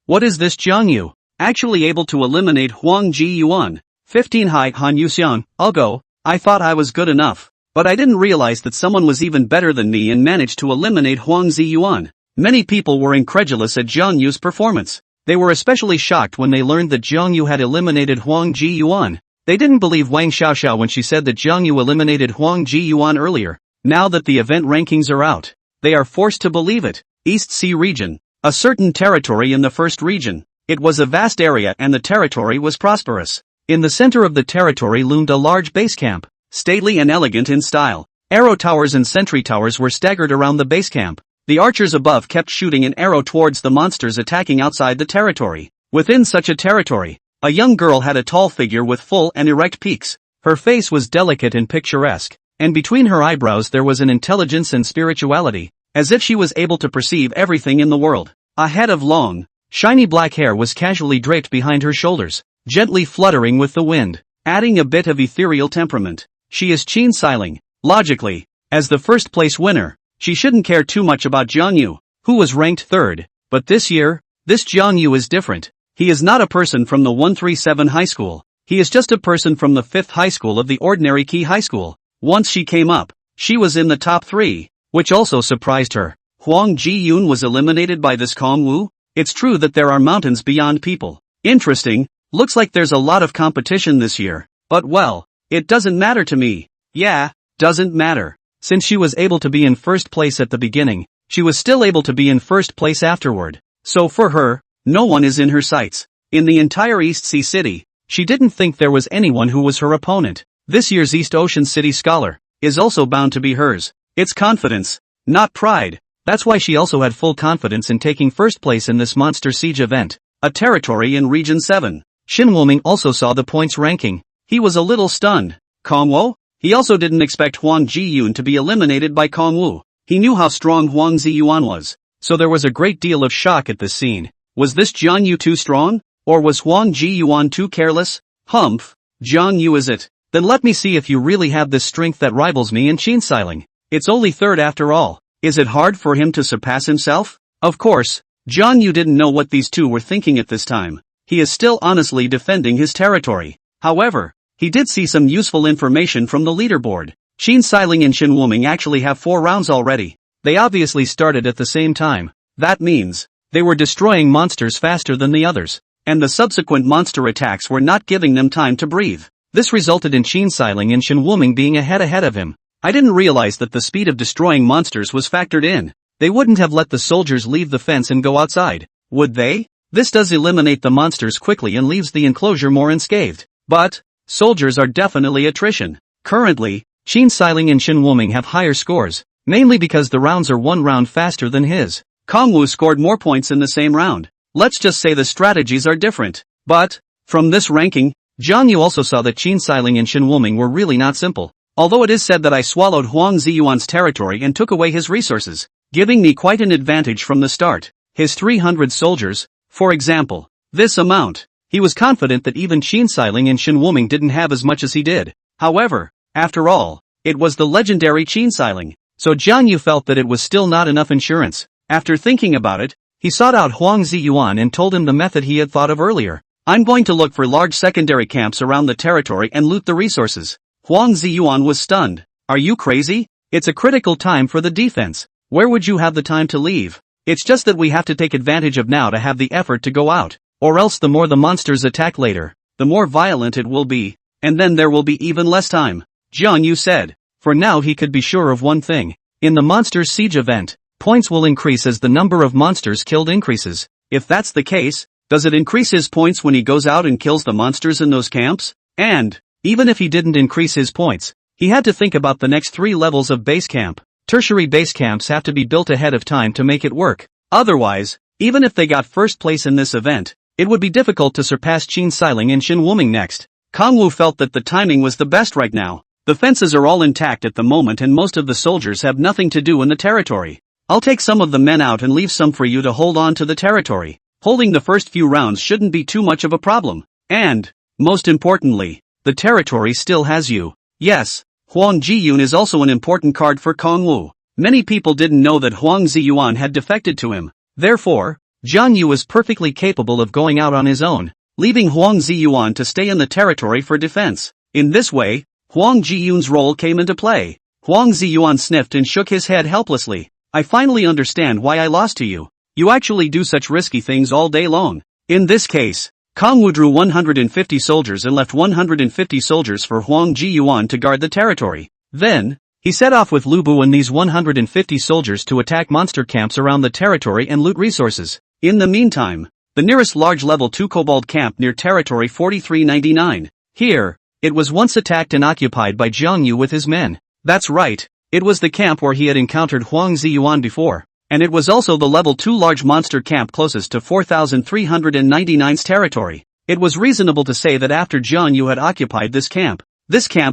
What is this Jiang Yu? Actually able to eliminate Huang Ziyuan. 15 High Han Yuxiang. I'll go. I thought I was good enough. But I didn't realize that someone was even better than me and managed to eliminate Huang Ziyuan. Many people were incredulous at Jiang Yu's performance. They were especially shocked when they learned that Jiang Yu had eliminated Huang Ziyuan. They didn't believe Wang Xiaoxiao when she said that Jiang Yu eliminated Huang Ziyuan earlier. Now that the event rankings are out, they are forced to believe it. East Sea Region. A certain territory in the 1st region. It was a vast area and the territory was prosperous. In the center of the territory loomed a large base camp, stately and elegant in style. Arrow towers and sentry towers were staggered around the base camp. The archers above kept shooting an arrow towards the monsters attacking outside the territory. Within such a territory, a young girl had a tall figure with full and erect peaks. Her face was delicate and picturesque, and between her eyebrows there was an intelligence and spirituality, as if she was able to perceive everything in the world. A head of long, shiny black hair was casually draped behind her shoulders, gently fluttering with the wind, adding a bit of ethereal temperament. She is Xian Xiling. Logically, as the 1st place winner, she shouldn't care too much about Jiang Yu, who was ranked 3rd. But this year, this Jiang Yu is different. He is not a person from the 137 high school. He is just a person from the 5th high school of the ordinary key high school. Once she came up, she was in the top 3, which also surprised her. Huang Ziyun was eliminated by this Kong Wu? It's true that there are mountains beyond people. Interesting. Looks like there's a lot of competition this year. But well, it doesn't matter to me. Yeah, doesn't matter. Since she was able to be in 1st place at the beginning, she was still able to be in 1st place afterward. So for her, no one is in her sights. In the entire East Sea City, she didn't think there was anyone who was her opponent. This year's East Ocean City Scholar is also bound to be hers. It's confidence, not pride. That's why she also had full confidence in taking first place in this monster siege event, a territory in Region 7. Xin Wuming also saw the points ranking. He was a little stunned. Kongwu? He also didn't expect Huang Jiyun to be eliminated by Kongwu. He knew how strong Huang Ziyuan was, so there was a great deal of shock at this scene. Was this Jiang Yu too strong? Or was Huang Jiyuan too careless? Humph, Jiang Yu is it? Then let me see if you really have this strength that rivals me in Qinxiling. It's only third after all. Is it hard for him to surpass himself? Of course, Jiang Yu didn't know what these two were thinking at this time. He is still honestly defending his territory. However, he did see some useful information from the leaderboard. Qinxiling and Xin Wuming actually have 4 rounds already. They obviously started at the same time. That means they were destroying monsters faster than the others, and the subsequent monster attacks were not giving them time to breathe. This resulted in Qinxiling and Xin Wuming being ahead of him. I didn't realize that the speed of destroying monsters was factored in. They wouldn't have let the soldiers leave the fence and go outside, would they? This does eliminate the monsters quickly and leaves the enclosure more unscathed. But soldiers are definitely attrition. Currently, Qinxiling and Xin Wuming have higher scores, mainly because the rounds are 1 round faster than his. Kongwu scored more points in the same round. Let's just say the strategies are different. But from this ranking, Jiang Yu also saw that Qinxiling and Xin Wuming were really not simple. Although it is said that I swallowed Huang Ziyuan's territory and took away his resources, giving me quite an advantage from the start. His 300 soldiers, for example. This amount. He was confident that even Qinxiling and Xin Wuming didn't have as much as he did. However, after all, it was the legendary Qinxiling, so Jiang Yu felt that it was still not enough insurance. After thinking about it, he sought out Huang Ziyuan and told him the method he had thought of earlier. I'm going to look for large secondary camps around the territory and loot the resources. Huang Ziyuan was stunned. Are you crazy? It's a critical time for the defense. Where would you have the time to leave? It's just that we have to take advantage of now to have the effort to go out. Or else the more the monsters attack later, the more violent it will be, and then there will be even less time. Jiang Yu said. For now he could be sure of one thing. In the monsters siege event, points will increase as the number of monsters killed increases. If that's the case, does it increase his points when he goes out and kills the monsters in those camps? And even if he didn't increase his points, he had to think about the next 3 levels of base camp. Tertiary base camps have to be built ahead of time to make it work. Otherwise, even if they got first place in this event, it would be difficult to surpass Qinxiling and Xin Wuming next. Kongwu felt that the timing was the best right now. The fences are all intact at the moment and most of the soldiers have nothing to do in the territory. I'll take some of the men out and leave some for you to hold on to the territory. Holding the first few rounds shouldn't be too much of a problem. And, most importantly, the territory still has you. Yes, Huang Jiyun is also an important card for Kongwu. Many people didn't know that Huang Ziyuan had defected to him. Therefore, Jiang Yu was perfectly capable of going out on his own, leaving Huang Ziyuan to stay in the territory for defense. In this way, Huang Jiyun's role came into play. Huang Ziyuan sniffed and shook his head helplessly. I finally understand why I lost to you. You actually do such risky things all day long. In this case, Kongwu drew 150 soldiers and left 150 soldiers for Huang Jiyuan to guard the territory. Then, he set off with Lubu and these 150 soldiers to attack monster camps around the territory and loot resources. In the meantime, the nearest large level 2 kobold camp near territory 4399. Here, it was once attacked and occupied by Jiang Yu with his men. That's right, it was the camp where he had encountered Huang Ziyuan before, and it was also the level 2 large monster camp closest to 4399's territory. It was reasonable to say that after Jiang Yu had occupied this camp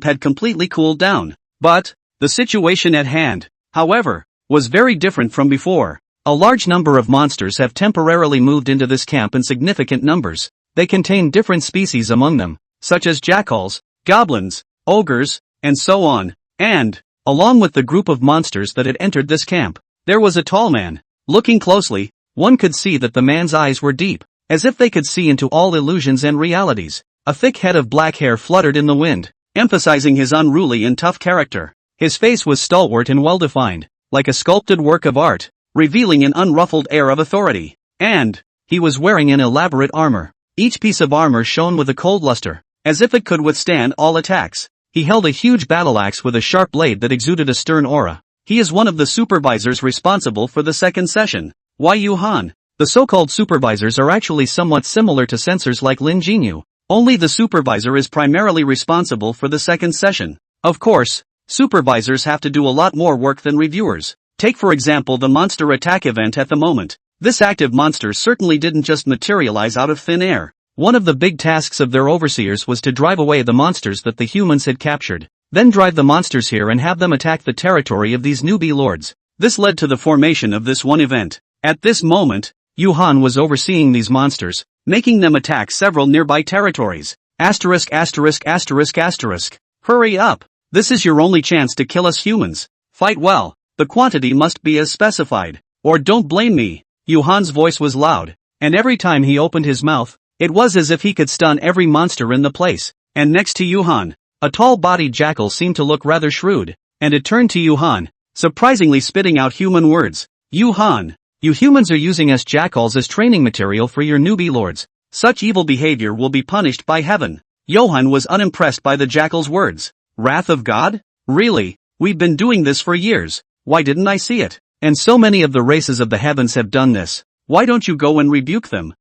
had completely cooled down. But the situation at hand, however, was very different from before. A large number of monsters have temporarily moved into this camp in significant numbers. They contain different species among them, such as jackals, goblins, ogres, and so on. And, along with the group of monsters that had entered this camp, there was a tall man. Looking closely, one could see that the man's eyes were deep, as if they could see into all illusions and realities. A thick head of black hair fluttered in the wind, emphasizing his unruly and tough character. His face was stalwart and well-defined, like a sculpted work of art, revealing an unruffled air of authority. And he was wearing an elaborate armor. Each piece of armor shone with a cold luster, as if it could withstand all attacks. He held a huge battle axe with a sharp blade that exuded a stern aura. He is one of the supervisors responsible for the second session. Wei Yu Han. The so-called supervisors are actually somewhat similar to censors like Lin Jinyu. Only the supervisor is primarily responsible for the second session. Of course, Supervisors have to do a lot more work than reviewers. Take for example the monster attack event at the moment. This active monster certainly didn't just materialize out of thin air. One of the big tasks of their overseers was to drive away the monsters that the humans had captured. Then drive the monsters here and have them attack the territory of these newbie lords. This led to the formation of this one event. At this moment, Yu Han was overseeing these monsters, making them attack several nearby territories. Asterisk asterisk asterisk asterisk. Hurry up! This is your only chance to kill us humans. Fight well. The quantity must be as specified. Or don't blame me. Yu Han's voice was loud, and every time he opened his mouth, it was as if he could stun every monster in the place. And next to Yu Han, a tall-bodied jackal seemed to look rather shrewd, and it turned to Yu Han, surprisingly spitting out human words. Yu Han, you humans are using us jackals as training material for your newbie lords. Such evil behavior will be punished by heaven. Johann was unimpressed by the jackal's words. Wrath of God? Really? We've been doing this for years. Why didn't I see it? And so many of the races of the heavens have done this. Why don't you go and rebuke them?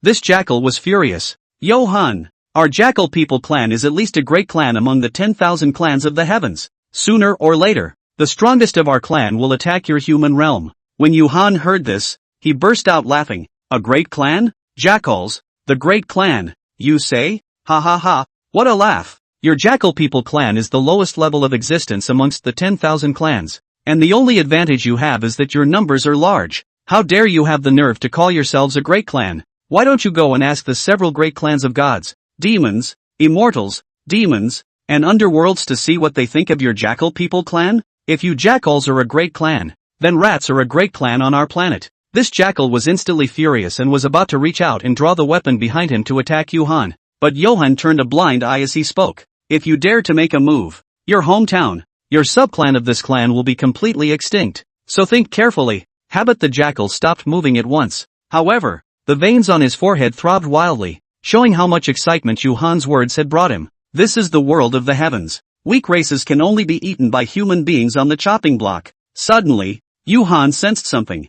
This jackal was furious. Johann, our jackal people clan is at least a great clan among the 10,000 clans of the heavens. Sooner or later, the strongest of our clan will attack your human realm. When Johann heard this, he burst out laughing. A great clan? Jackals, the great clan, you say? Ha ha ha, what a laugh. Your jackal people clan is the lowest level of existence amongst the 10,000 clans. And the only advantage you have is that your numbers are large. How dare you have the nerve to call yourselves a great clan? Why don't you go and ask the several great clans of gods, demons, immortals, demons, and underworlds to see what they think of your jackal people clan? If you jackals are a great clan, then rats are a great clan on our planet. This jackal was instantly furious and was about to reach out and draw the weapon behind him to attack Johann. But Johann turned a blind eye as he spoke. If you dare to make a move, your hometown, your subclan of this clan will be completely extinct. So think carefully. Habit the jackal stopped moving at once. However, the veins on his forehead throbbed wildly, showing how much excitement Johan's words had brought him. This is the world of the heavens. Weak races can only be eaten by human beings on the chopping block. Suddenly, Johann sensed something.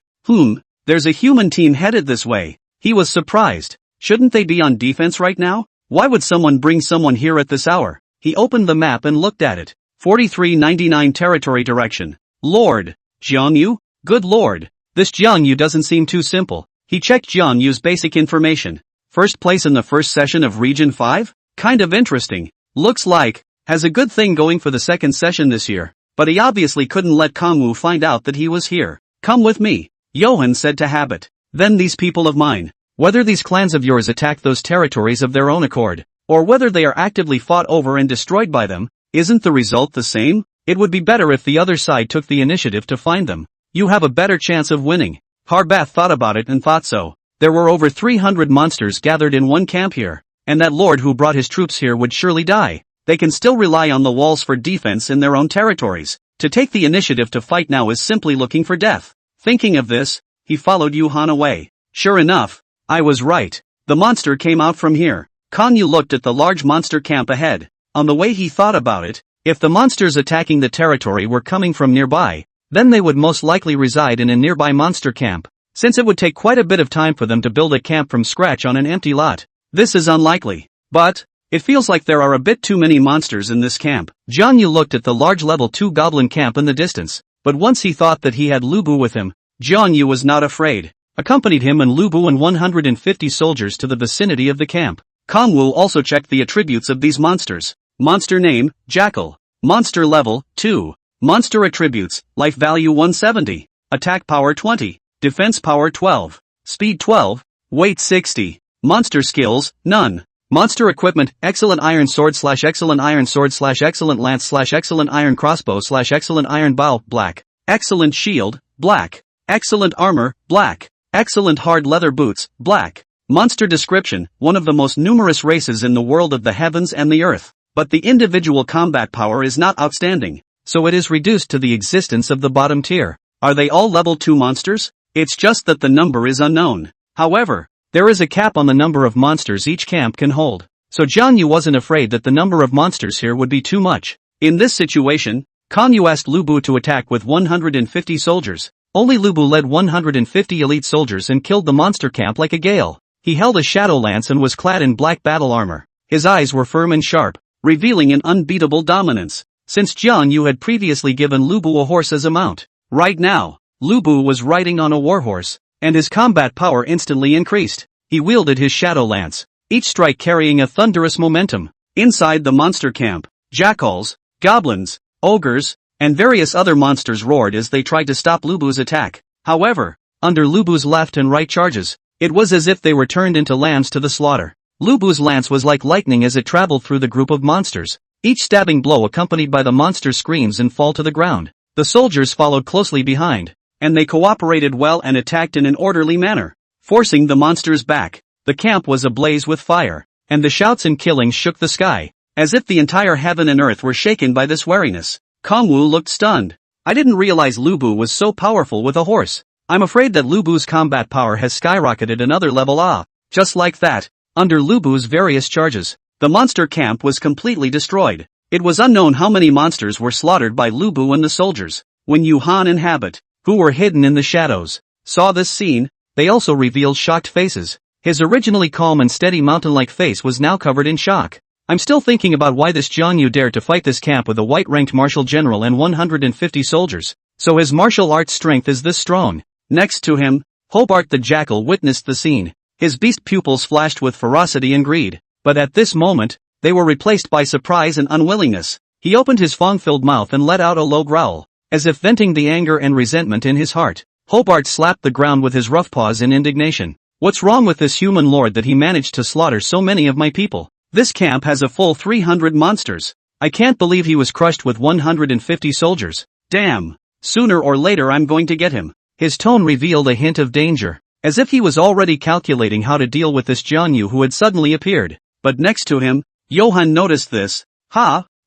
There's a human team headed this way. He was surprised. Shouldn't they be on defense right now? Why would someone bring someone here at this hour? He opened the map and looked at it. 4399 territory direction. Lord, Jiang Yu? Good lord. This Jiang Yu doesn't seem too simple. He checked Jiang Yu's basic information. First place in the first session of Region 5? Kind of interesting. Looks like, has a good thing going for the second session this year. But he obviously couldn't let Kongwu find out that he was here. Come with me, Johann said to Habit. Then these people of mine, whether these clans of yours attack those territories of their own accord, or whether they are actively fought over and destroyed by them, isn't the result the same? It would be better if the other side took the initiative to find them. You have a better chance of winning. Harbath thought about it and thought so. There were over 300 monsters gathered in one camp here, and that lord who brought his troops here would surely die. They can still rely on the walls for defense in their own territories. To take the initiative to fight now is simply looking for death. Thinking of this, he followed Johann away. Sure enough, I was right. The monster came out from here. Guan Yu looked at the large monster camp ahead. On the way he thought about it, if the monsters attacking the territory were coming from nearby, then they would most likely reside in a nearby monster camp, since it would take quite a bit of time for them to build a camp from scratch on an empty lot. This is unlikely. But, it feels like there are a bit too many monsters in this camp. Jiang Yu looked at the large level 2 goblin camp in the distance, but once he thought that he had Lubu with him, Jiang Yu was not afraid, accompanied him and Lubu and 150 soldiers to the vicinity of the camp. Kongwu also checked the attributes of these monsters. Monster name, Jackal. Monster level, 2. Monster attributes, life value 170. Attack power 20. Defense power 12. Speed 12. Weight 60. Monster skills, none. Monster equipment, excellent iron sword / excellent iron sword / excellent lance / excellent iron crossbow / excellent iron bow, black. Excellent shield, black. Excellent armor, black. Excellent hard leather boots, black. Monster description, one of the most numerous races in the world of the heavens and the earth. But the individual combat power is not outstanding, so it is reduced to the existence of the bottom tier. Are they all level 2 monsters? It's just that the number is unknown. However, there is a cap on the number of monsters each camp can hold, so Jiang Yu wasn't afraid that the number of monsters here would be too much. In this situation, Guan Yu asked Lubu to attack with 150 soldiers. Only Lubu led 150 elite soldiers and killed the monster camp like a gale. He held a shadow lance and was clad in black battle armor. His eyes were firm and sharp, revealing an unbeatable dominance. since Jiang Yu had previously given Lubu a horse as a mount. Right now, Lubu was riding on a warhorse, and his combat power instantly increased. He wielded his shadow lance, each strike carrying a thunderous momentum. Inside the monster camp, jackals, goblins, ogres, and various other monsters roared as they tried to stop Lubu's attack. However, under Lubu's left and right charges, it was as if they were turned into lambs to the slaughter. Lubu's lance was like lightning as it traveled through the group of monsters, each stabbing blow accompanied by the monster's screams and fall to the ground. The soldiers followed closely behind, and they cooperated well and attacked in an orderly manner, forcing the monsters back. The camp was ablaze with fire, and the shouts and killings shook the sky, as if the entire heaven and earth were shaken by this wariness. Kongwu looked stunned. I didn't realize Lubu was so powerful with a horse. I'm afraid that Lubu's combat power has skyrocketed another level. Just like that, under Lubu's various charges, the monster camp was completely destroyed. It was unknown how many monsters were slaughtered by Lubu and the soldiers. When Yuhan and Habit, who were hidden in the shadows, saw this scene, they also revealed shocked faces. His originally calm and steady mountain-like face was now covered in shock. I'm still thinking about why this Jiang Yu dared to fight this camp with a white-ranked martial general and 150 soldiers. So his martial arts strength is this strong. Next to him, Hobart the Jackal witnessed the scene. His beast pupils flashed with ferocity and greed. But at this moment, they were replaced by surprise and unwillingness. He opened his fang-filled mouth and let out a low growl, as if venting the anger and resentment in his heart. Hobart slapped the ground with his rough paws in indignation. What's wrong with this human lord that he managed to slaughter so many of my people? This camp has a full 300 monsters. I can't believe he was crushed with 150 soldiers. Damn. Sooner or later I'm going to get him. His tone revealed a hint of danger, as if he was already calculating how to deal with this Jiang Yu who had suddenly appeared. But next to him, Johann noticed this.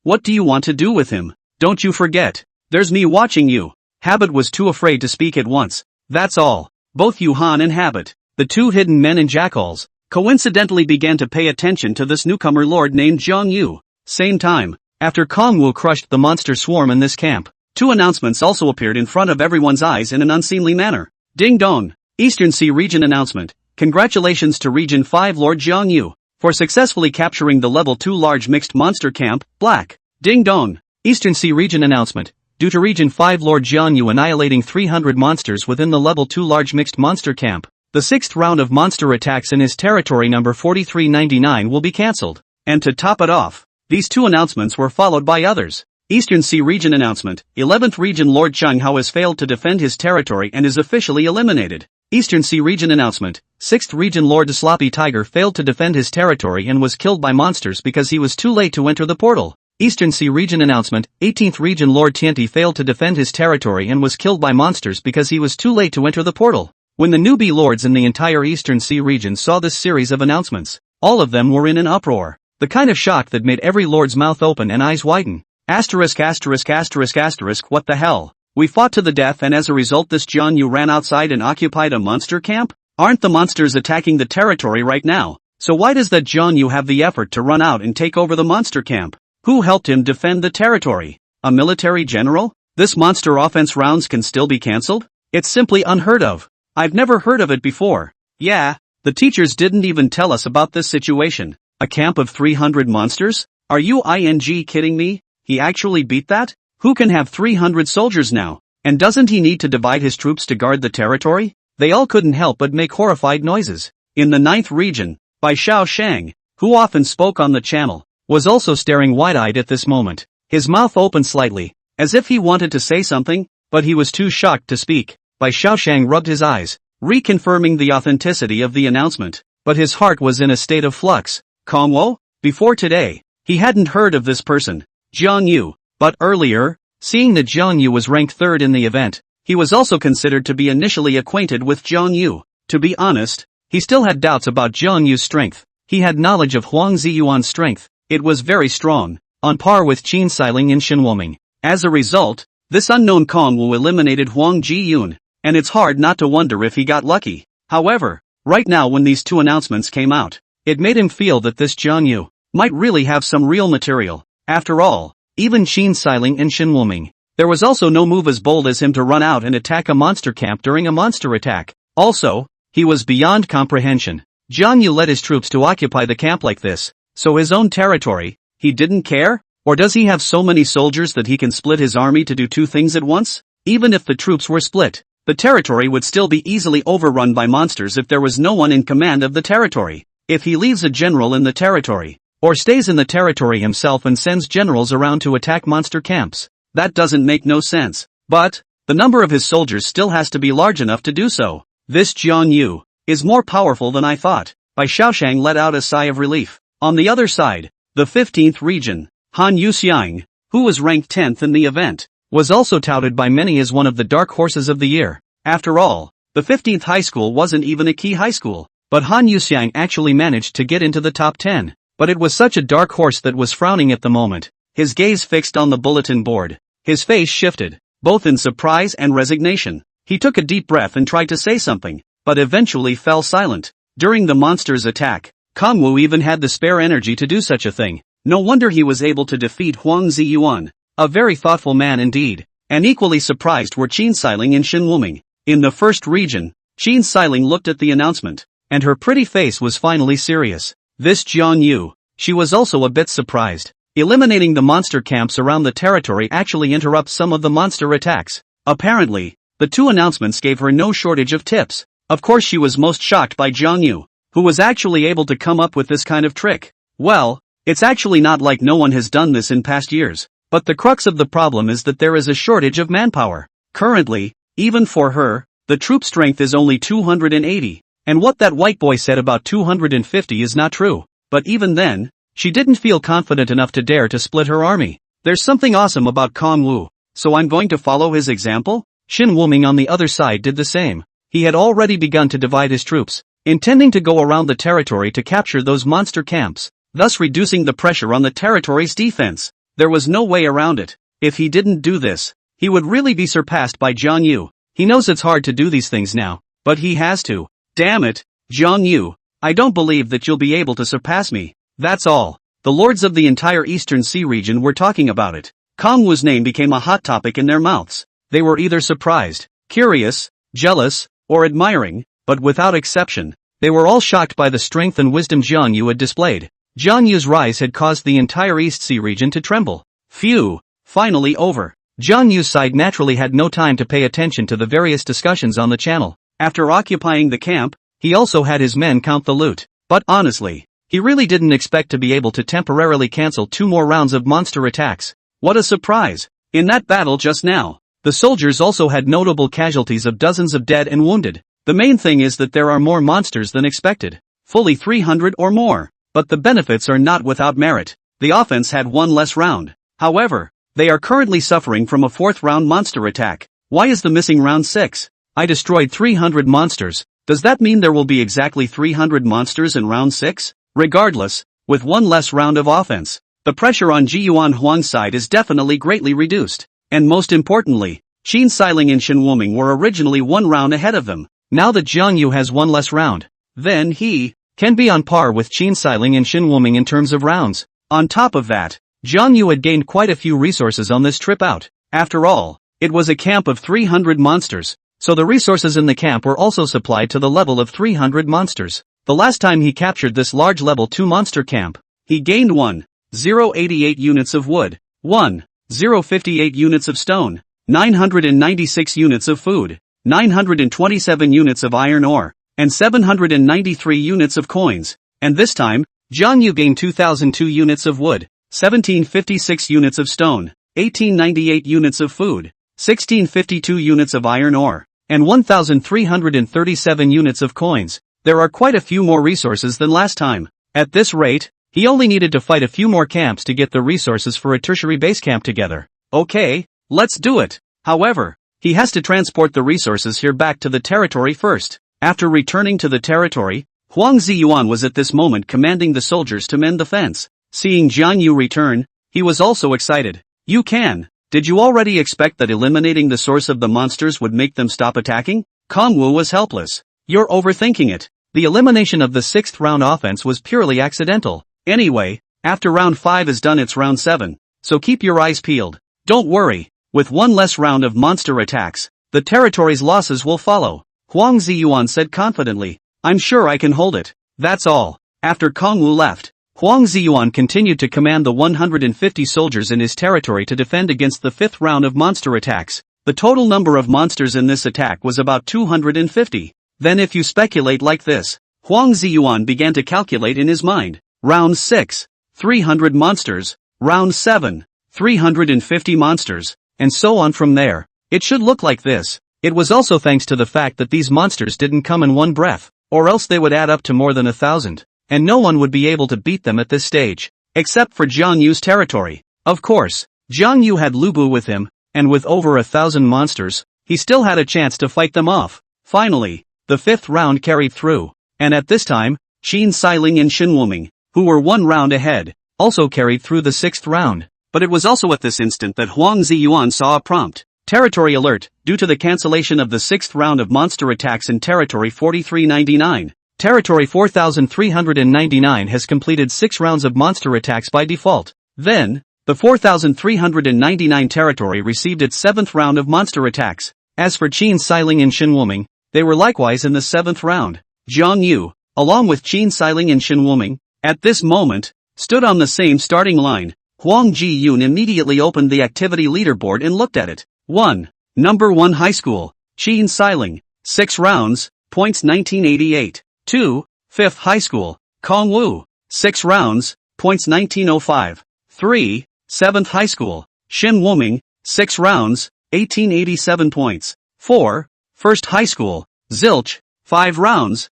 What do you want to do with him? Don't you forget, there's me watching you. Habit was too afraid to speak at once. That's all. Both Johann and Habit, the two hidden men and jackals, coincidentally began to pay attention to this newcomer lord named Zhang Yu. Same time, after Kongwu crushed the monster swarm in this camp, two announcements also appeared in front of everyone's eyes in an unseemly manner. Ding dong! Eastern Sea Region announcement. Congratulations to Region 5 Lord Jiang Yu for successfully capturing the Level 2 large mixed monster camp, Black. Ding dong! Eastern Sea Region announcement. Due to Region 5 Lord Jiang Yu annihilating 300 monsters within the Level 2 large mixed monster camp, the 6th round of monster attacks in his territory number 4399 will be cancelled. And to top it off, these two announcements were followed by others. Eastern Sea Region announcement. 11th Region Lord Cheng Hao has failed to defend his territory and is officially eliminated. Eastern Sea Region announcement. 6th Region Lord the Sloppy Tiger failed to defend his territory and was killed by monsters because he was too late to enter the portal. Eastern Sea Region announcement. 18th Region Lord Tianti failed to defend his territory and was killed by monsters because he was too late to enter the portal. When the newbie lords in the entire Eastern Sea region saw this series of announcements, all of them were in an uproar. The kind of shock that made every lord's mouth open and eyes widen. Asterisk asterisk asterisk asterisk what the hell? We fought to the death and as a result this Jiang Yu ran outside and occupied a monster camp? Aren't the monsters attacking the territory right now? So why does that Jiang Yu have the effort to run out and take over the monster camp? Who helped him defend the territory? A military general? This monster offense rounds can still be cancelled? It's simply unheard of. I've never heard of it before. Yeah, the teachers didn't even tell us about this situation. A camp of 300 monsters? Are you kidding me? He actually beat that? Who can have 300 soldiers now? And doesn't he need to divide his troops to guard the territory? They all couldn't help but make horrified noises. In the 9th region, Bai Shang, who often spoke on the channel, was also staring wide-eyed at this moment. His mouth opened slightly, as if he wanted to say something, but he was too shocked to speak. Bai Shang rubbed his eyes, reconfirming the authenticity of the announcement, but his heart was in a state of flux. Kongwo? Before today, he hadn't heard of this person, Jiang Yu, but earlier, seeing that Jiang Yu was ranked 3rd in the event, he was also considered to be initially acquainted with Jiang Yu. To be honest, he still had doubts about Jiang Yu's strength. He had knowledge of Huang Ziyuan's strength. It was very strong, on par with Qin Xiling and Shenwoming. As a result, this unknown Kongwu eliminated Huang Jiyun, and it's hard not to wonder if he got lucky. However, right now when these two announcements came out, it made him feel that this Jiang Yu might really have some real material. After all, even Qin Xiling and Shenwoming, there was also no move as bold as him to run out and attack a monster camp during a monster attack. Also, he was beyond comprehension. Jiang Yu led his troops to occupy the camp like this, so his own territory, he didn't care? Or does he have so many soldiers that he can split his army to do two things at once? Even if the troops were split, the territory would still be easily overrun by monsters if there was no one in command of the territory. If he leaves a general in the territory, or stays in the territory himself and sends generals around to attack monster camps, that doesn't make no sense. But the number of his soldiers still has to be large enough to do so. This Jiang Yu is more powerful than I thought. Bai Xiaoshang let out a sigh of relief. On the other side, the 15th region, Han Yu Xiang, who was ranked 10th in the event, was also touted by many as one of the dark horses of the year. After all, the 15th high school wasn't even a key high school, but Han Yu Xiang actually managed to get into the top 10. But it was such a dark horse that was frowning at the moment, his gaze fixed on the bulletin board. His face shifted, both in surprise and resignation. He took a deep breath and tried to say something, but eventually fell silent. During the monster's attack, Kang Wu even had the spare energy to do such a thing. No wonder he was able to defeat Huang Ziyuan. A very thoughtful man indeed. And equally surprised were Qin Xiling and Xin Wuming. In the first region, Qin Xiling looked at the announcement, and her pretty face was finally serious. This Jiang Yu, she was also a bit surprised. Eliminating the monster camps around the territory actually interrupts some of the monster attacks. Apparently, the two announcements gave her no shortage of tips. Of course she was most shocked by Jiang Yu, who was actually able to come up with this kind of trick. Well, it's actually not like no one has done this in past years, but the crux of the problem is that there is a shortage of manpower. Currently, even for her, the troop strength is only 280, and what that white boy said about 250 is not true, but even then, she didn't feel confident enough to dare to split her army. There's something awesome about Kang Wu, so I'm going to follow his example? Xin Wuming on the other side did the same. He had already begun to divide his troops, intending to go around the territory to capture those monster camps, thus reducing the pressure on the territory's defense. There was no way around it. If he didn't do this, he would really be surpassed by Jiang Yu. He knows it's hard to do these things now, but he has to. Damn it, Jiang Yu, I don't believe that you'll be able to surpass me. That's all. The lords of the entire Eastern Sea region were talking about it. Kang Wu's name became a hot topic in their mouths. They were either surprised, curious, jealous, or admiring, but without exception, they were all shocked by the strength and wisdom Jiang Yu had displayed. Jiang Yu's rise had caused the entire East Sea region to tremble. Phew, finally over. Jiang Yu's side naturally had no time to pay attention to the various discussions on the channel. After occupying the camp, he also had his men count the loot. But honestly, he really didn't expect to be able to temporarily cancel 2 more rounds of monster attacks. What a surprise! In that battle just now, the soldiers also had notable casualties of dozens of dead and wounded. The main thing is that there are more monsters than expected. Fully 300 or more. But the benefits are not without merit. The offense had 1 less round. However, they are currently suffering from a 4th round monster attack. Why is the missing round 6? I destroyed 300 monsters. Does that mean there will be exactly 300 monsters in round 6? Regardless, with 1 less round of offense, the pressure on Jiyuan Huang's side is definitely greatly reduced. And most importantly, Qin Xiling and Xin Wuming were originally 1 round ahead of them. Now that Jiang Yu has 1 less round, then he can be on par with Qin Xiling and Xin Wuming in terms of rounds. On top of that, Jiang Yu had gained quite a few resources on this trip out. After all, it was a camp of 300 monsters, so the resources in the camp were also supplied to the level of 300 monsters. The last time he captured this large level 2 monster camp, he gained 1,088 units of wood, 1,058 units of stone, 996 units of food, 927 units of iron ore, and 793 units of coins. And this time, Jiang Yu gained 2002 units of wood, 1756 units of stone, 1898 units of food, 1652 units of iron ore, and 1337 units of coins. There are quite a few more resources than last time. At this rate, he only needed to fight a few more camps to get the resources for a tertiary base camp together. Okay, let's do it. However, he has to transport the resources here back to the territory first. After returning to the territory, Huang Ziyuan was at this moment commanding the soldiers to mend the fence. Seeing Jiang Yu return, he was also excited. You can. Did you already expect that eliminating the source of the monsters would make them stop attacking? Kang Wu was helpless. You're overthinking it. The elimination of the 6th round offense was purely accidental. Anyway, after round 5 is done it's round 7, so keep your eyes peeled. Don't worry, with 1 less round of monster attacks, the territory's losses will follow. Huang Ziyuan said confidently. I'm sure I can hold it. That's all. After Kang Wu left, Huang Ziyuan continued to command the 150 soldiers in his territory to defend against the 5th round of monster attacks. The total number of monsters in this attack was about 250. Then if you speculate like this, Huang Ziyuan began to calculate in his mind. Round 6, 300 monsters. Round 7, 350 monsters, and so on from there. It should look like this. It was also thanks to the fact that these monsters didn't come in one breath, or else they would add up to more than 1,000, and no one would be able to beat them at this stage, except for Jiang Yu's territory. Of course, Jiang Yu had Lubu with him, and with over 1,000 monsters, he still had a chance to fight them off. Finally, the 5th round carried through, and at this time, Qin Xiling and Xin Wuming, who were 1 round ahead, also carried through the 6th round. But it was also at this instant that Huang Ziyuan saw a prompt. Territory alert, due to the cancellation of the 6th round of monster attacks in Territory 4399. Territory 4399 has completed 6 rounds of monster attacks by default. Then, the 4399 territory received its 7th round of monster attacks. As for Qin Xiling and Xin Wuming, they were likewise in the 7th round. Jiang Yu, along with Qin Xiling and Xin Wuming, at this moment, stood on the same starting line. Huang Ji-yun immediately opened the activity leaderboard and looked at it. 1. Number 1 High School, Qin Xiling, 6 rounds, points 1988. 2. 5th High School, Kong Wu, 6 rounds, points 1905. 3. 7th High School, Xin Wuming, 6 rounds, 1887 points. 4. 1st High School, Zilch, 5 rounds,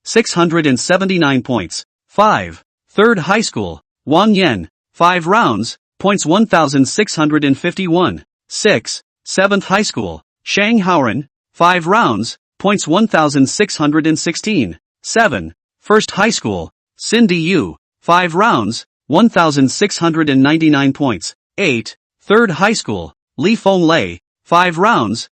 679 points. 5. 3rd High School, Wang Yan, 5 rounds, points 1651. 6. 7th High School, Shang Haoren, 5 rounds, points 1616. 7. 1st High School, Cindy Yu, 5 rounds, 1699 points. 8. 3rd High School, Li Feng Lei, 5 rounds,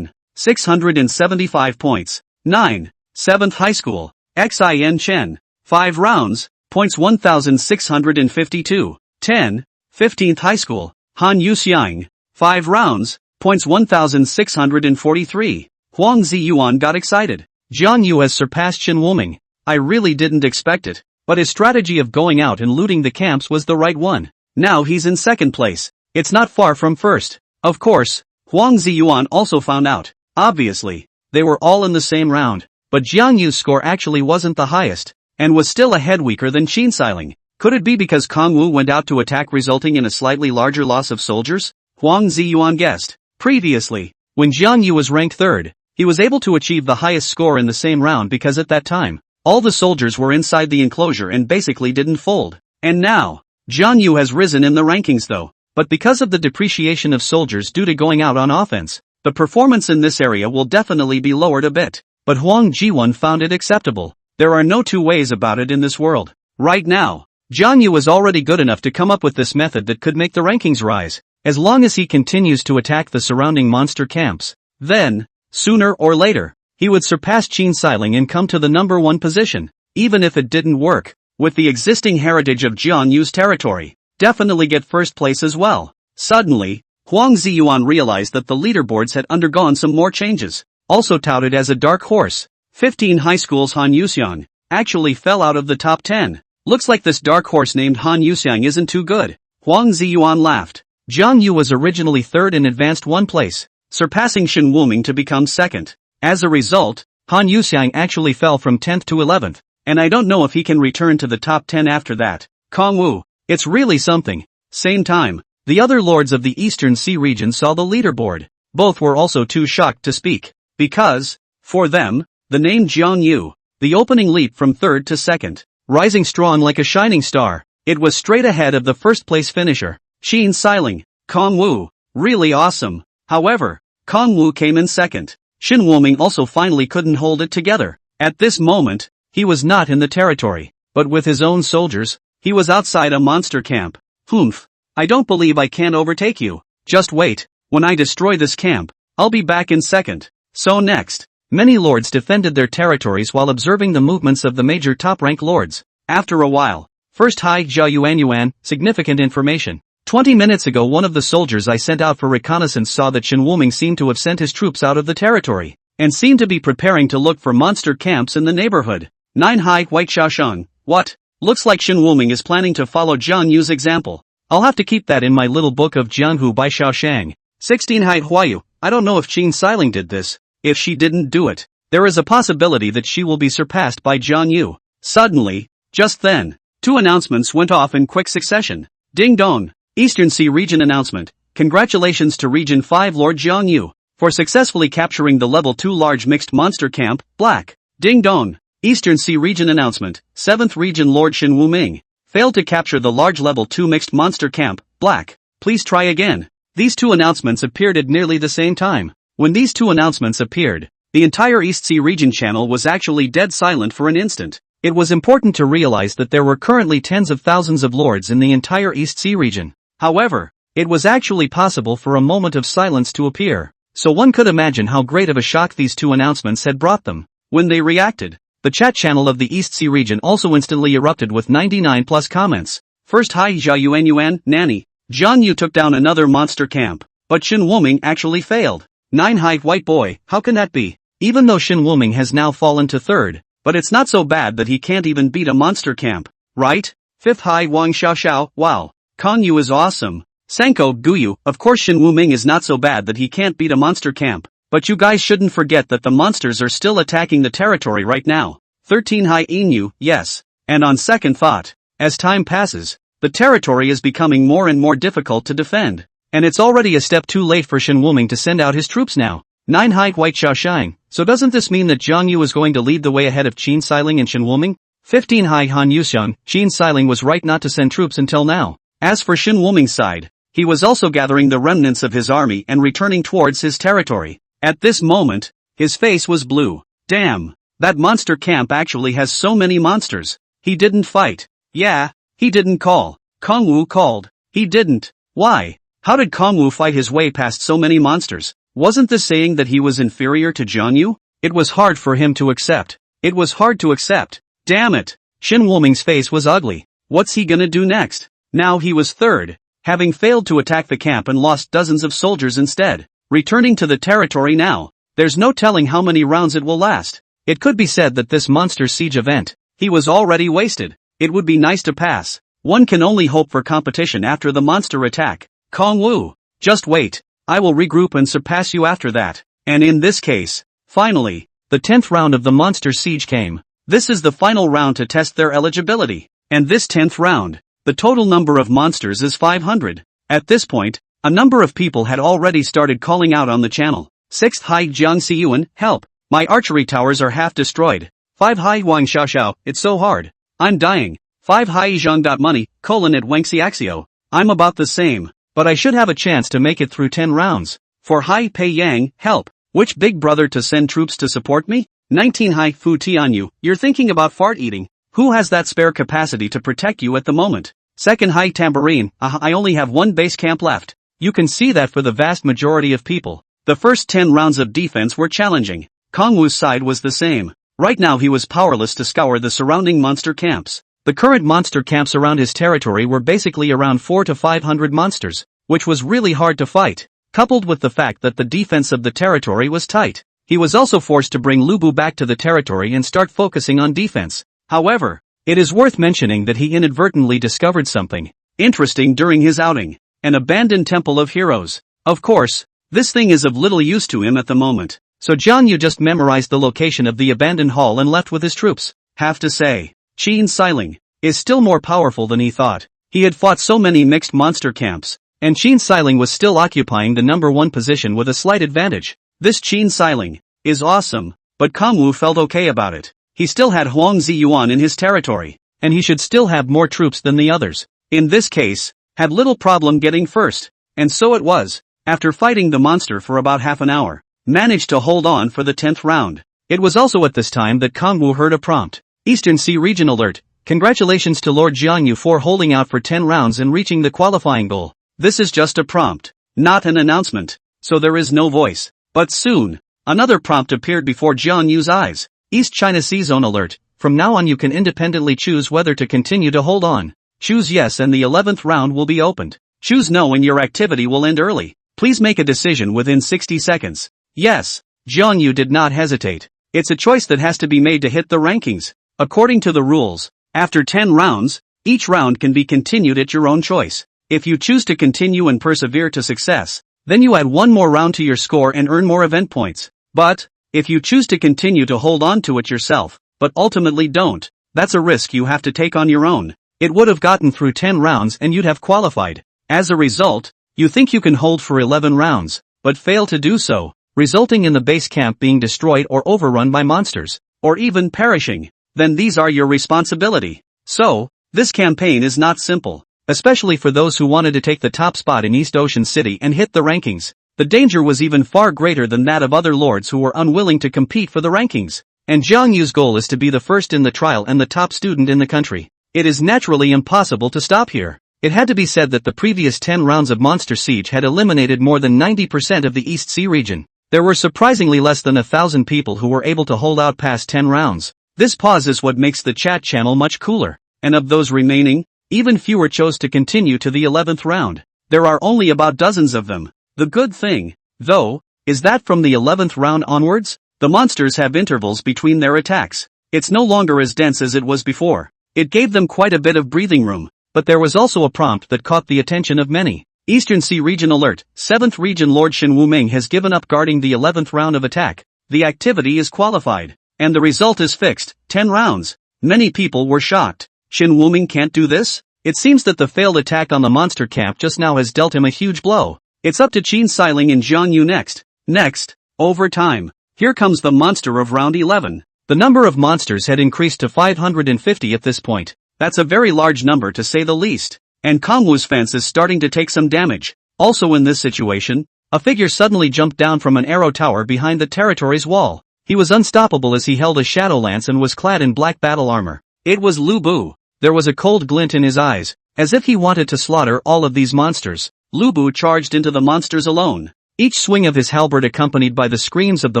675 points. 9. 7th High School, Xin Chen, 5 rounds, points 1652. 10. 15th High School, Han Yuxiang, 5 rounds, points 1643. Huang Ziyuan got excited. Jiang Yu has surpassed Xin Wuming. I really didn't expect it, but his strategy of going out and looting the camps was the right one. Now he's in 2nd place. It's not far from 1st. Of course, Huang Ziyuan also found out. Obviously, they were all in the same round, but Jiang Yu's score actually wasn't the highest, and was still a head weaker than Qin Xiling. Could it be because Kong Wu went out to attack, resulting in a slightly larger loss of soldiers? Huang Ziyuan guessed. Previously, when Jiang Yu was ranked 3rd, he was able to achieve the highest score in the same round because at that time, all the soldiers were inside the enclosure and basically didn't fold. And now, Jiang Yu has risen in the rankings though, but because of the depreciation of soldiers due to going out on offense, the performance in this area will definitely be lowered a bit. But Huang Jiwan found it acceptable. There are no two ways about it in this world. Right now, Jiang Yu is already good enough to come up with this method that could make the rankings rise, as long as he continues to attack the surrounding monster camps. Then, sooner or later, he would surpass Qin Xiling and come to the number 1 position. Even if it didn't work, with the existing heritage of Jiang Yu's territory, definitely get 1st place as well. Suddenly, Huang Ziyuan realized that the leaderboards had undergone some more changes. Also touted as a dark horse, 15 high schools Han Yuxiang actually fell out of the top 10. Looks like this dark horse named Han Yuxiang isn't too good. Huang Ziyuan laughed. Jiang Yu was originally 3rd and advanced 1 place, surpassing Xin Wuming to become 2nd. As a result, Han Yuxiang actually fell from 10th to 11th, and I don't know if he can return to the top 10 after that. Kong Wu, it's really something. Same time, the other lords of the Eastern Sea region saw the leaderboard. Both were also too shocked to speak. Because, for them, the name Jiang Yu, the opening leap from 3rd to 2nd, rising strong like a shining star, it was straight ahead of the 1st place finisher, Qin Xiling. Kong Wu, really awesome. However, Kong Wu came in 2nd. Xin Wuming also finally couldn't hold it together. At this moment, he was not in the territory, but with his own soldiers, he was outside a monster camp. Humph, I don't believe I can't overtake you. Just wait, when I destroy this camp, I'll be back in 2nd. So next, many lords defended their territories while observing the movements of the major top-rank lords. After a while, 1st High Jia Yuan, significant information. 20 minutes ago one of the soldiers I sent out for reconnaissance saw that Xin Wuming seemed to have sent his troops out of the territory, and seemed to be preparing to look for monster camps in the neighborhood. 9 High White Xiaosheng. What? Looks like Shen Wuming is planning to follow Jiang Yu's example. I'll have to keep that in my little book of Jianghu by Xiaoshang. 16 Hai Huayu. I don't know if Qin Xiling did this. If she didn't do it, there is a possibility that she will be surpassed by Jiang Yu. Suddenly, just then, two announcements went off in quick succession. Ding dong. Eastern Sea Region announcement. Congratulations to Region 5 Lord Jiang Yu for successfully capturing the Level 2 large mixed monster camp, Black. Ding dong. Eastern Sea Region announcement. 7th Region Lord Shen Wuming failed to capture the large Level 2 mixed monster camp, Black. Please try again. These two announcements appeared at nearly the same time. When these two announcements appeared, the entire East Sea Region channel was actually dead silent for an instant. It was important to realize that there were currently tens of thousands of lords in the entire East Sea Region. However, it was actually possible for a moment of silence to appear, so one could imagine how great of a shock these two announcements had brought them. When they reacted, the chat channel of the East Sea Region also instantly erupted with 99 plus comments. First, hi Zhao Yuan Nanny. Jiang Yu took down another monster camp, but Shen Wuming actually failed. 9 Hi White Boy, how can that be? Even though Shen Wuming has now fallen to third, but it's not so bad that he can't even beat a monster camp, right? 5th Hi Wang Xiao, wow. Kong Yu is awesome. Sanko Guyu, of course Shen Wuming is not so bad that he can't beat a monster camp, but you guys shouldn't forget that the monsters are still attacking the territory right now. 13 Hi Inu, yes. And on second thought, as time passes, the territory is becoming more and more difficult to defend, and it's already a step too late for Shen Wuming to send out his troops now. 9 Hai White Xiaoshang, so doesn't this mean that Jiang Yu is going to lead the way ahead of Qin Xiling and Shen Wuming? 15 Hai Han Yuxiang, Qin Xiling was right not to send troops until now. As for Shen Wuming's side, he was also gathering the remnants of his army and returning towards his territory. At this moment, his face was blue. Damn, that monster camp actually has so many monsters. He didn't fight. Yeah, he didn't call. Kong Wu called. He didn't. Why? How did Kong Wu fight his way past so many monsters? Wasn't this saying that he was inferior to Jiang Yu? It was hard for him to accept. It was hard to accept. Damn it. Shen Wuming's face was ugly. What's he gonna do next? Now he was third, having failed to attack the camp and lost dozens of soldiers instead. Returning to the territory now, there's no telling how many rounds it will last. It could be said that this monster siege event, he was already wasted. It would be nice to pass. One can only hope for competition after the monster attack. Kong Wu, just wait. I will regroup and surpass you after that. And in this case, finally, the 10th round of the monster siege came. This is the final round to test their eligibility. And this 10th round, the total number of monsters is 500. At this point, a number of people had already started calling out on the channel. 6th Hai Jiang Xiyuan, help. My archery towers are half destroyed. 5 Hai Wang Xiaoxiao, it's so hard. I'm dying. 5 Hai Zhang. Money, at Wangxi Axio. I'm about the same, but I should have a chance to make it through 10 rounds. 4 Hai Pei Yang, help. Which big brother to send troops to support me? 19 Hai Fu Tianyu, you're thinking about fart eating. Who has that spare capacity to protect you at the moment? 2nd Hai Tambourine, I only have one base camp left. You can see that for the vast majority of people, the first 10 rounds of defense were challenging. Kong Wu's side was the same. Right now he was powerless to scour the surrounding monster camps. The current monster camps around his territory were basically around 400 to 500 monsters, which was really hard to fight, coupled with the fact that the defense of the territory was tight. He was also forced to bring Lubu back to the territory and start focusing on defense. However, it is worth mentioning that he inadvertently discovered something interesting during his outing. An abandoned temple of heroes. Of course, this thing is of little use to him at the moment, so Jiang Yu just memorized the location of the abandoned hall and left with his troops. Have to say, Qin Xiling is still more powerful than he thought. He had fought so many mixed monster camps, and Qin Xiling was still occupying the number 1 position with a slight advantage. This Qin Xiling is awesome, but Kong Wu felt okay about it. He still had Huang Ziyuan in his territory, and he should still have more troops than the others. In this case, had little problem getting first, and so it was, after fighting the monster for about half an hour, managed to hold on for the 10th round. It was also at this time that Kong Wu heard a prompt. Eastern Sea Region alert. Congratulations to Lord Jiang Yu for holding out for 10 rounds and reaching the qualifying goal. This is just a prompt, not an announcement, so there is no voice. But soon, another prompt appeared before Jiang Yu's eyes. East China Sea Zone alert. From now on you can independently choose whether to continue to hold on. Choose yes and the 11th round will be opened. Choose no and your activity will end early. Please make a decision within 60 seconds. Yes. Jiang Yu did not hesitate. It's a choice that has to be made to hit the rankings. According to the rules, After 10 rounds, each round can be continued at your own choice. If you choose to continue and persevere to success, then you add one more round to your score and earn more event points. But, if you choose to continue to hold on to it yourself, but ultimately don't, that's a risk you have to take on your own. It would have gotten through 10 rounds and you'd have qualified. As a result, you think you can hold for 11 rounds, but fail to do so, resulting in the base camp being destroyed or overrun by monsters, or even perishing. Then these are your responsibility. So, this campaign is not simple, especially for those who wanted to take the top spot in East Ocean City and hit the rankings. The danger was even far greater than that of other lords who were unwilling to compete for the rankings. And Jiang Yu's goal is to be the first in the trial and the top student in the country. It is naturally impossible to stop here. It had to be said that the previous 10 rounds of Monster Siege had eliminated more than 90% of the East Sea region. There were surprisingly less than 1,000 people who were able to hold out past 10 rounds. This pause is what makes the chat channel much cooler. And of those remaining, even fewer chose to continue to the 11th round. There are only about dozens of them. The good thing, though, is that from the 11th round onwards, the monsters have intervals between their attacks. It's no longer as dense as it was before. It gave them quite a bit of breathing room, but there was also a prompt that caught the attention of many. Eastern Sea Region Alert, 7th Region Lord Shen Wuming has given up guarding the 11th round of attack. The activity is qualified, and the result is fixed, 10 rounds. Many people were shocked. Shen Wuming can't do this? It seems that the failed attack on the monster camp just now has dealt him a huge blow. It's up to Qin Xiling and Jiang Yu next. Next, over time. Here comes the monster of round 11. The number of monsters had increased to 550 at this point. That's a very large number to say the least. And Kongwu's fence is starting to take some damage. Also in this situation, a figure suddenly jumped down from an arrow tower behind the territory's wall. He was unstoppable as he held a shadow lance and was clad in black battle armor. It was Lubu. There was a cold glint in his eyes, as if he wanted to slaughter all of these monsters. Lubu charged into the monsters alone, each swing of his halberd accompanied by the screams of the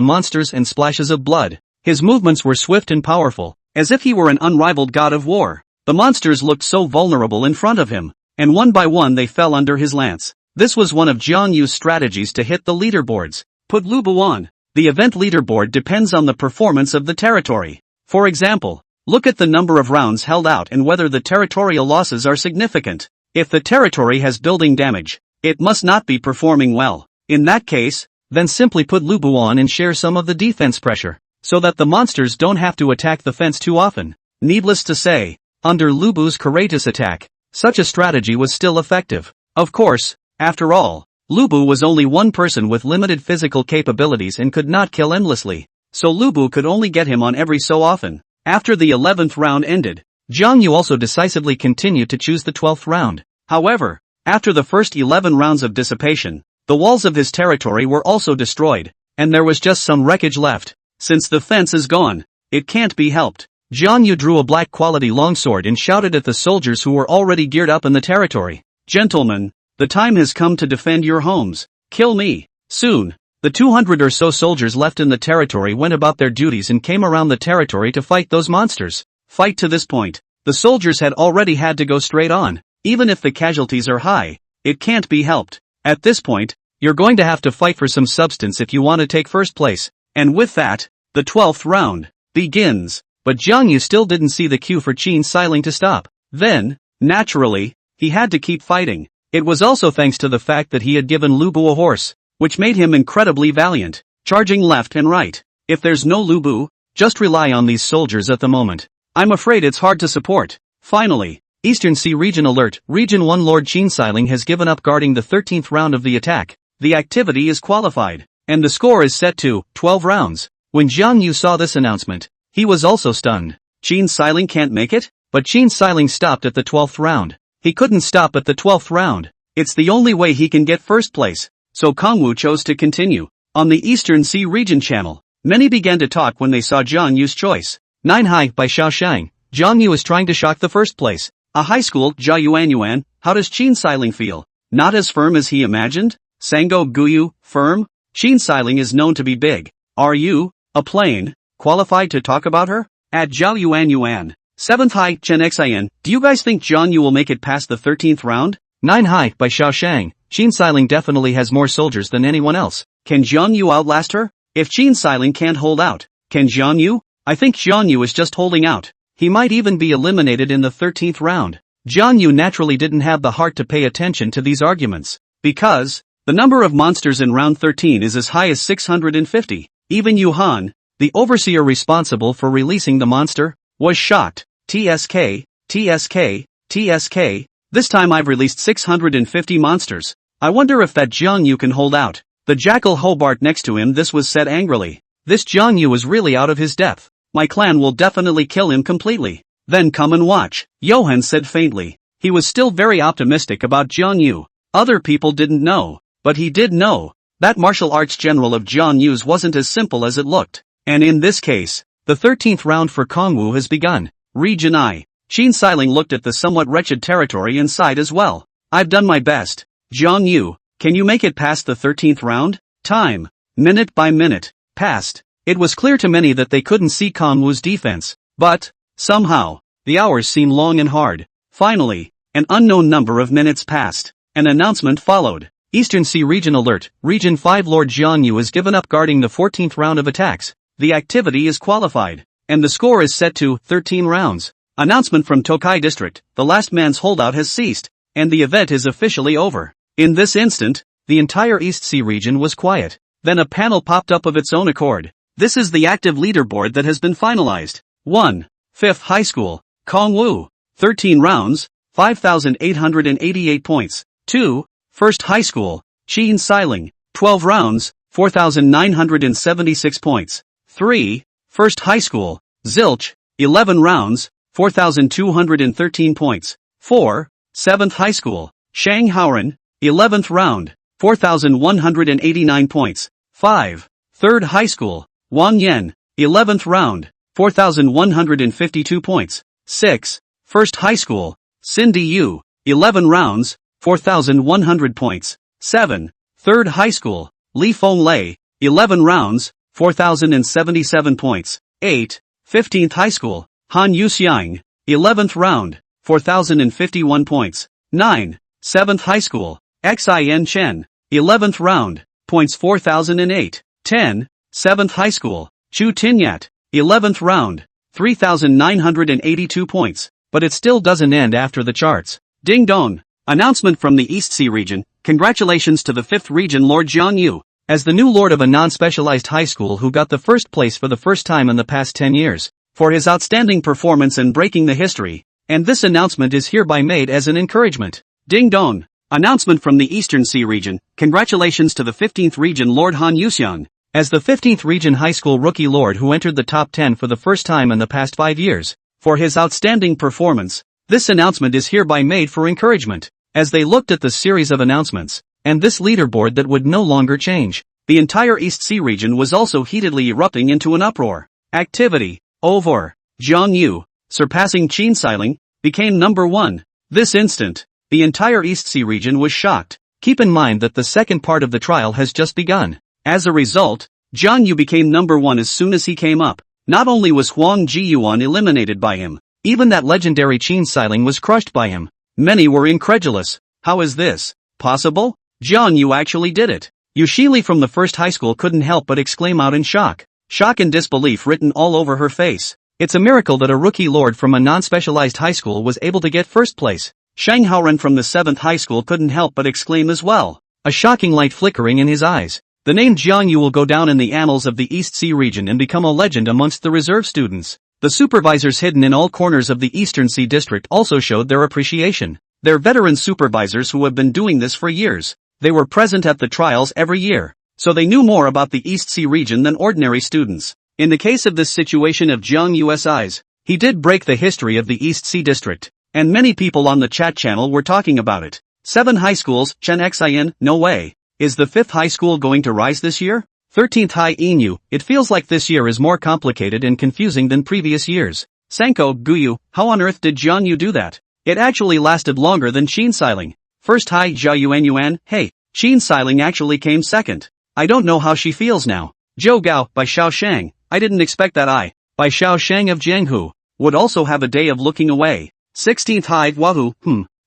monsters and splashes of blood. His movements were swift and powerful, as if he were an unrivaled god of war. The monsters looked so vulnerable in front of him, and one by one they fell under his lance. This was one of Jiang Yu's strategies to hit the leaderboards. Put Lubu on. The event leaderboard depends on the performance of the territory. For example, look at the number of rounds held out and whether the territorial losses are significant. If the territory has building damage, it must not be performing well. In that case, then simply put Lubu on and share some of the defense pressure, so that the monsters don't have to attack the fence too often. Needless to say, under Lubu's courageous attack, such a strategy was still effective. Of course, after all, Lubu was only one person with limited physical capabilities and could not kill endlessly, so Lubu could only get him on every so often. After the 11th round ended, Jiang Yu also decisively continued to choose the 12th round. However, after the first 11 rounds of dissipation, the walls of his territory were also destroyed, and there was just some wreckage left. Since the fence is gone, it can't be helped. Jiang Yu drew a black quality longsword and shouted at the soldiers who were already geared up in the territory. Gentlemen, the time has come to defend your homes. Kill me. Soon, the 200 or so soldiers left in the territory went about their duties and came around the territory to fight those monsters. Fight to this point. The soldiers had already had to go straight on. Even if the casualties are high, it can't be helped. At this point, you're going to have to fight for some substance if you want to take first place. And with that, the 12th round begins. But Jiang Yu still didn't see the cue for Qin Xiling to stop. Then, naturally, he had to keep fighting. It was also thanks to the fact that he had given Lubu a horse, which made him incredibly valiant, charging left and right. If there's no Lubu, just rely on these soldiers at the moment. I'm afraid it's hard to support. Finally, Eastern Sea Region Alert, Region 1 Lord Qin Xiling has given up guarding the 13th round of the attack. The activity is qualified, and the score is set to 12 rounds. When Jiang Yu saw this announcement, he was also stunned. Qin Xiling can't make it? But Qin Xiling stopped at the 12th round. He couldn't stop at the 12th round. It's the only way he can get first place. So Kongwu chose to continue. On the Eastern Sea Region channel, many began to talk when they saw Jiang Yu's choice. 9 High by Xiaoshang. Jiang Yu is trying to shock the first place. A high school, Jia Yuan Yuan. How does Qin Xiling feel? Not as firm as he imagined? Sango Guyu, firm? Qin Xiling is known to be big. Are you, a plane, qualified to talk about her? At Zhao Yuan Yuan. 7th High, Chen Xian. Do you guys think Jiang Yu will make it past the 13th round? 9 High by Xiaoshang. Qin Xiling definitely has more soldiers than anyone else. Can Jiang Yu outlast her? If Qin Xiling can't hold out, can Jiang Yu? I think Jiang Yu is just holding out. he might even be eliminated in the 13th round. Jiang Yu naturally didn't have the heart to pay attention to these arguments, because the number of monsters in round 13 is as high as 650. Even Yu Han, the overseer responsible for releasing the monster, was shocked. TSK, TSK, TSK, this time I've released 650 monsters. I wonder if that Jiang Yu can hold out. The jackal Hobart next to him this was said angrily. This Jiang Yu is really out of his depth. My clan will definitely kill him completely. Then come and watch, Johan said faintly. He was still very optimistic about Jiang Yu. Other people didn't know, but he did know. That martial arts general of Jiang Yu's wasn't as simple as it looked. And in this case, the 13th round for Kongwu has begun. Region I. Qin Xiling looked at the somewhat wretched territory and sighed as well. I've done my best. Jiang Yu, can you make it past the 13th round? Time, minute by minute, passed. It was clear to many that they couldn't see Kongwu's defense, but, somehow, the hours seemed long and hard. Finally, an unknown number of minutes passed. An announcement followed. Eastern Sea Region Alert, Region 5 Lord Jiang Yu has given up guarding the 14th round of attacks. The activity is qualified, and the score is set to 13 rounds. Announcement from Tokai District, the last man's holdout has ceased, and the event is officially over. In this instant, the entire East Sea region was quiet. Then a panel popped up of its own accord. This is the active leaderboard that has been finalized. 1. 5th High School, Kongwu, 13 rounds, 5,888 points. 2. 1st High School, Qin Xiling, 12 rounds, 4,976 points. 3. 1st High School, Zilch, 11 rounds, 4,213 points. 4. 7th High School, Shanghaoren, 11th round, 4,189 points. 5. 3rd High School, Wang Yan, 11th round, 4,152 points. 6. 1st High School, Cindy Yu, 11 rounds, 4,100 points. 7. 3rd High School, Li Fenglei, 11 rounds, 4,077 points. 8. 15th High School, Han Yuxiang, 11th round, 4,051 points. 9. 7th High School, Xin Chen, 11th round, points 4,008. 10. 7th High School, Chu Tinyat, 11th round, 3,982 points. But it still doesn't end after the charts. Ding dong. Announcement from the East Sea region. Congratulations to the 5th region Lord Jiang Yu, as the new lord of a non-specialized high school who got the first place for the first time in the past 10 years, for his outstanding performance in breaking the history, and this announcement is hereby made as an encouragement. Ding dong. Announcement from the Eastern Sea region. Congratulations to the 15th region Lord Han Yuxiang, as the 15th region high school rookie lord who entered the top 10 for the first time in the past 5 years, for his outstanding performance. This announcement is hereby made for encouragement. As they looked at the series of announcements, and this leaderboard that would no longer change, the entire East Sea region was also heatedly erupting into an uproar. Activity over. Jiang Yu, surpassing Qin Xiling, became number 1. This instant, the entire East Sea region was shocked. Keep in mind that the second part of the trial has just begun. As a result, Jiang Yu became number 1 as soon as he came up. Not only was Huang Jiyuan eliminated by him, even that legendary Qin Xiling was crushed by him. Many were incredulous. How is this possible? Jiang Yu actually did it. Yushili from the 1st high school couldn't help but exclaim out in shock. Shock and disbelief written all over her face. It's a miracle that a rookie lord from a non-specialized high school was able to get first place. Shanghaoren from the 7th high school couldn't help but exclaim as well, a shocking light flickering in his eyes. The name Jiang Yu will go down in the annals of the East Sea region and become a legend amongst the reserve students. The supervisors hidden in all corners of the Eastern Sea district also showed their appreciation. They're veteran supervisors who have been doing this for years. They were present at the trials every year, so they knew more about the East Sea region than ordinary students. In the case of this situation of Jiang Yu's eyes, he did break the history of the East Sea district, and many people on the chat channel were talking about it. 7 high schools, Chen Xian, no way. Is the 5th high school going to rise this year? 13th High Inu, it feels like this year is more complicated and confusing than previous years. Sanko, Guyu, how on earth did Jiang Yu do that? It actually lasted longer than Qin Xiling. 1st High Jia Yuan, hey, Qin Xiling actually came second. I don't know how she feels now. Zhou Gao, by Xiao Shang, I didn't expect that by Xiao Shang of Jianghu, would also have a day of looking away. 16th High Wahoo,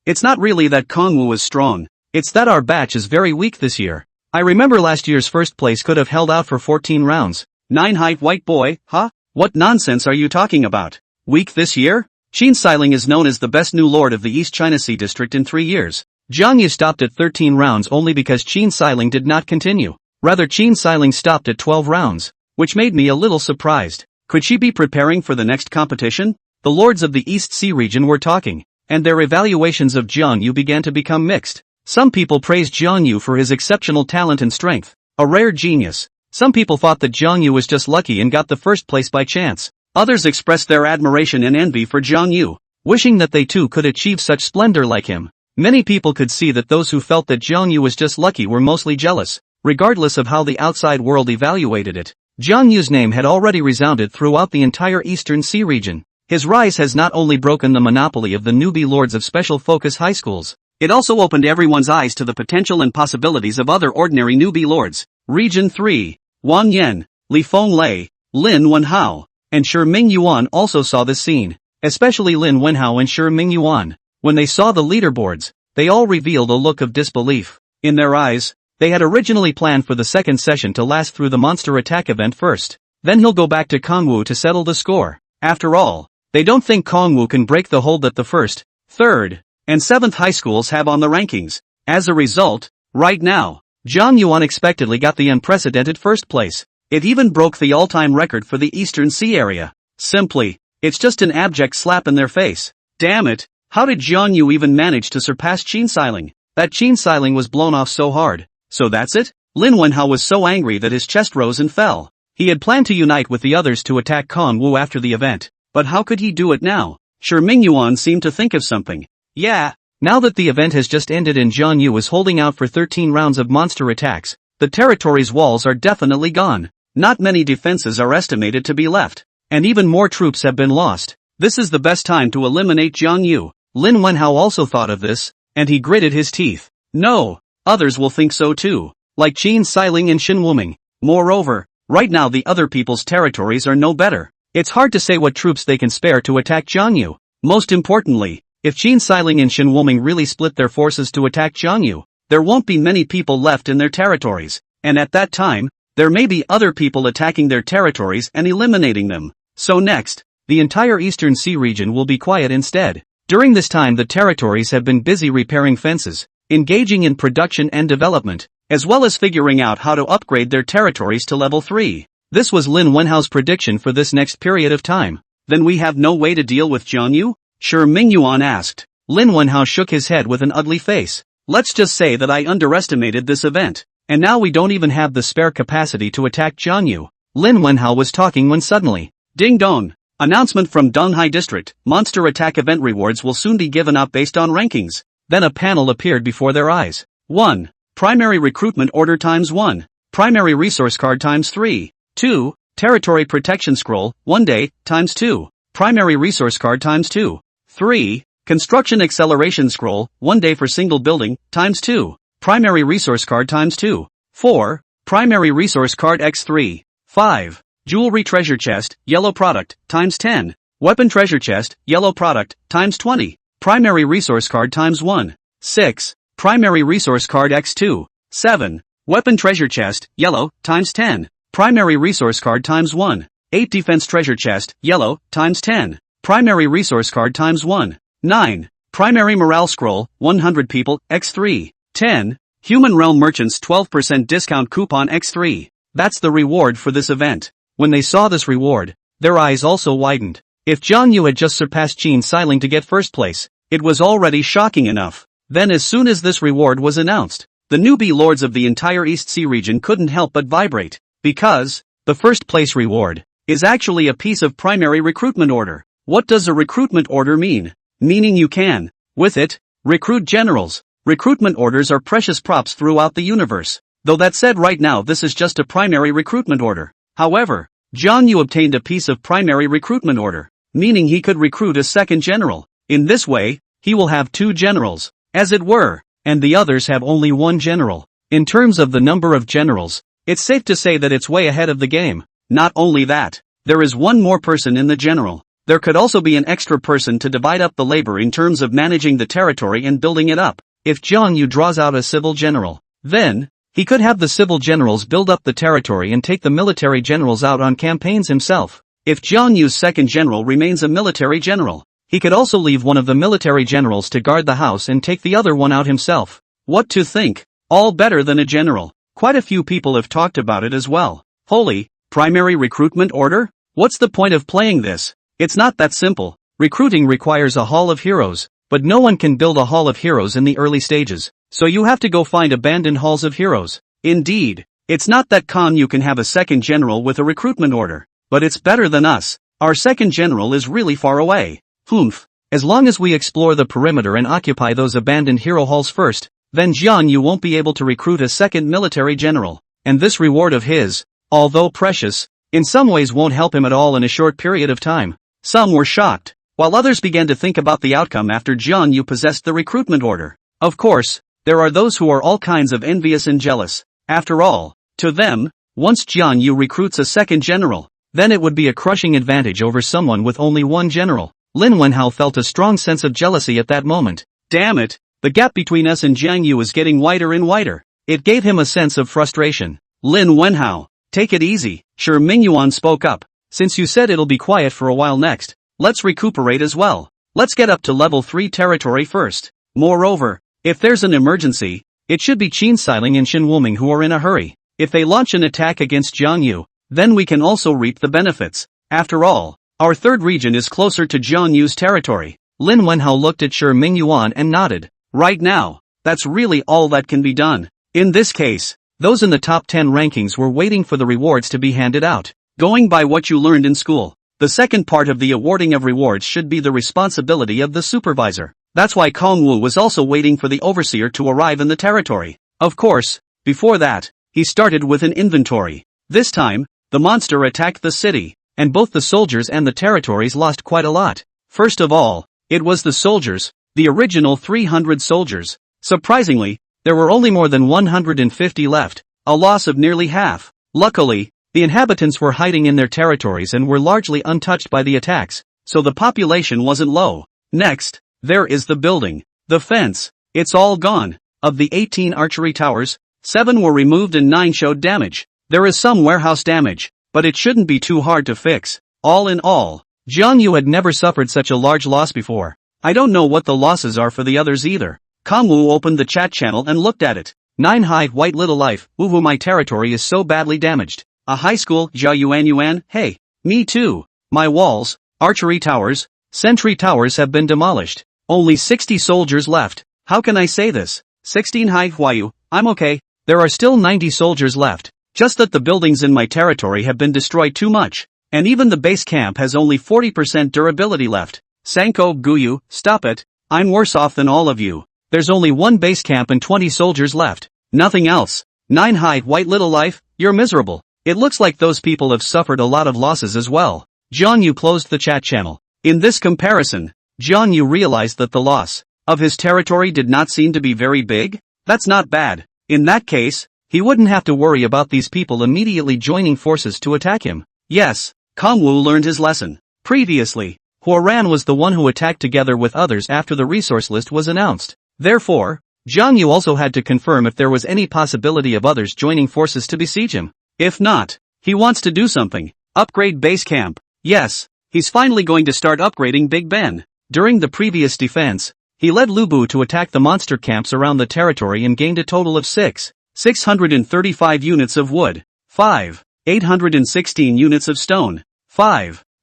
it's not really that Kongwu is strong, it's that our batch is very weak this year. I remember last year's first place could have held out for 14 rounds. 9 High White Boy, huh? What nonsense are you talking about? week this year? Qin Shiling is known as the best new lord of the East China Sea district in 3 years. Jiang Yu stopped at 13 rounds only because Qin Shiling did not continue. Rather, Qin Shiling stopped at 12 rounds, which made me a little surprised. Could she be preparing for the next competition? The lords of the East Sea region were talking, and their evaluations of Jiang Yu began to become mixed. Some people praised Jiang Yu for his exceptional talent and strength, a rare genius. Some people thought that Jiang Yu was just lucky and got the first place by chance. Others expressed their admiration and envy for Jiang Yu, wishing that they too could achieve such splendor like him. Many people could see that those who felt that Jiang Yu was just lucky were mostly jealous, regardless of how the outside world evaluated it. Jiang Yu's name had already resounded throughout the entire Eastern Sea region. His rise has not only broken the monopoly of the newbie lords of special focus high schools, it also opened everyone's eyes to the potential and possibilities of other ordinary newbie lords. Region 3. Wang Yan, Li Fenglei, Lin Wenhao, and Shi Mingyuan also saw this scene, especially Lin Wenhao and Shi Mingyuan. When they saw the leaderboards, they all revealed a look of disbelief. In their eyes, they had originally planned for the second session to last through the monster attack event first. Then he'll go back to Kongwu to settle the score. After all, they don't think Kongwu can break the hold that the first, third, and seventh high schools have on the rankings. As a result, right now, Jiang Yu unexpectedly got the unprecedented first place. It even broke the all-time record for the Eastern Sea area. Simply, it's just an abject slap in their face. Damn it, how did Jiang Yu even manage to surpass Qin Shiling? That Qin Shiling was blown off so hard. So that's it? Lin Wenhao was so angry that his chest rose and fell. He had planned to unite with the others to attack Kongwu after the event. But how could he do it now? Shi Mingyuan seemed to think of something. Yeah, now that the event has just ended and Jiang Yu is holding out for 13 rounds of monster attacks, the territory's walls are definitely gone. Not many defenses are estimated to be left, and even more troops have been lost. This is the best time to eliminate Jiang Yu. Lin Wenhao also thought of this, and he gritted his teeth. No, others will think so too, like Qin Shiling and Shin Wuming. Moreover, right now the other people's territories are no better. It's hard to say what troops they can spare to attack Jiang Yu. Most importantly, if Qin Shiling and Shin Wuming really split their forces to attack Jiang Yu, there won't be many people left in their territories, and at that time, there may be other people attacking their territories and eliminating them. So next, the entire Eastern Sea region will be quiet instead. During this time the territories have been busy repairing fences, engaging in production and development, as well as figuring out how to upgrade their territories to level 3. This was Lin Wenhao's prediction for this next period of time. Then we have no way to deal with Jiang Yu? Shi Mingyuan asked. Lin Wenhao shook his head with an ugly face. Let's just say that I underestimated this event, and now we don't even have the spare capacity to attack Jiang Yu. Lin Wenhao was talking when suddenly, ding dong! Announcement from Donghai District, monster attack event rewards will soon be given out based on rankings. Then a panel appeared before their eyes. 1. Primary recruitment order times 1. Primary resource card times 3. 2. Territory protection scroll, 1 day, times 2. Primary resource card times 2. 3. Construction acceleration scroll, 1 day for single building, times 2. Primary resource card times 2. 4. Primary resource card x3. 5. Jewelry treasure chest, yellow product, times 10. Weapon treasure chest, yellow product, times 20. Primary resource card times 1. 6. Primary resource card x2. 7. Weapon treasure chest, yellow, times 10. Primary resource card times 1. 8. Defense treasure chest, yellow, times 10. Primary resource card times 1. 9. Primary morale scroll, 100 people, x3. 10. Human realm merchants 12% discount coupon x3. That's the reward for this event. When they saw this reward, their eyes also widened. If Jiang Yu had just surpassed Qin Shiling to get first place, it was already shocking enough. Then as soon as this reward was announced, the newbie lords of the entire East Sea region couldn't help but vibrate. Because, the first place reward, is actually a piece of primary recruitment order. What does a recruitment order mean? Meaning you can, with it, recruit generals. Recruitment orders are precious props throughout the universe. Though that said, right now this is just a primary recruitment order. However, Jiang Yu obtained a piece of primary recruitment order, meaning he could recruit a second general. In this way, he will have 2 generals, as it were, and the others have only 1 general. In terms of the number of generals, it's safe to say that it's way ahead of the game. Not only that, there is 1 more person in the general. There could also be an extra person to divide up the labor in terms of managing the territory and building it up. If Jiang Yu draws out a civil general, then, he could have the civil generals build up the territory and take the military generals out on campaigns himself. If Jiang Yu's second general remains a military general, he could also leave one of the military generals to guard the house and take the other one out himself. What to think? All better than a general. Quite a few people have talked about it as well. Holy, primary recruitment order? What's the point of playing this? It's not that simple. Recruiting requires a hall of heroes, but no one can build a hall of heroes in the early stages, so you have to go find abandoned halls of heroes. Indeed, it's not that Guan Yu can have a second general with a recruitment order, but it's better than us. Our second general is really far away. Humph. As long as we explore the perimeter and occupy those abandoned hero halls first, then Jiang Yu won't be able to recruit a second military general, and this reward of his, although precious, in some ways won't help him at all in a short period of time. Some were shocked, while others began to think about the outcome after Jiang Yu possessed the recruitment order. Of course, there are those who are all kinds of envious and jealous. After all, to them, once Jiang Yu recruits a second general, then it would be a crushing advantage over someone with only one general. Lin Wenhao felt a strong sense of jealousy at that moment. Damn it, the gap between us and Jiang Yu is getting wider and wider. It gave him a sense of frustration. Lin Wenhao, take it easy, Shi Mingyuan spoke up. Since you said it'll be quiet for a while next, let's recuperate as well. Let's get up to level 3 territory first. Moreover, if there's an emergency, it should be Qin Sailing and Shen Wuming who are in a hurry. If they launch an attack against Jiang Yu, then we can also reap the benefits. After all, our third region is closer to Jiang Yu's territory. Lin Wenhao looked at Shi Mingyuan and nodded. Right now, that's really all that can be done. In this case, those in the top 10 rankings were waiting for the rewards to be handed out. Going by what you learned in school, the second part of the awarding of rewards should be the responsibility of the supervisor. That's why Kong Wu was also waiting for the overseer to arrive in the territory. Of course, before that, he started with an inventory. This time, the monster attacked the city, and both the soldiers and the territories lost quite a lot. First of all, it was the soldiers, the original 300 soldiers. Surprisingly, there were only more than 150 left, a loss of nearly half. Luckily, the inhabitants were hiding in their territories and were largely untouched by the attacks, so the population wasn't low. Next, there is the building, the fence. It's all gone. Of the 18 archery towers, 7 were removed and 9 showed damage. There is some warehouse damage, but it shouldn't be too hard to fix. All in all, Jiang Yu had never suffered such a large loss before. I don't know what the losses are for the others either. Kangwu opened the chat channel and looked at it. 9 Hi White Little Life, woohoo, my territory is so badly damaged. A high school, Jia Yuan, hey, me too. My walls, archery towers, sentry towers have been demolished. Only 60 soldiers left. How can I say this? 16 Hai Huayu, I'm okay. There are still 90 soldiers left. Just that the buildings in my territory have been destroyed too much. And even the base camp has only 40% durability left. Sanko Guyu, stop it. I'm worse off than all of you. There's only 1 base camp and 20 soldiers left. Nothing else. 9 Hi White Little Life, you're miserable. It looks like those people have suffered a lot of losses as well. Jiang Yu closed the chat channel. In this comparison, Jiang Yu realized that the loss of his territory did not seem to be very big. That's not bad. In that case, he wouldn't have to worry about these people immediately joining forces to attack him. Yes, Kangwu learned his lesson. Previously, Huoran was the one who attacked together with others after the resource list was announced. Therefore, Jiang Yu also had to confirm if there was any possibility of others joining forces to besiege him. If not, he wants to do something. Upgrade base camp. Yes, he's finally going to start upgrading Big Ben. During the previous defense, he led Lubu to attack the monster camps around the territory and gained a total of 635 units of wood, 816 units of stone,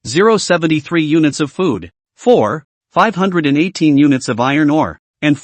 073 units of food, 518 units of iron ore, and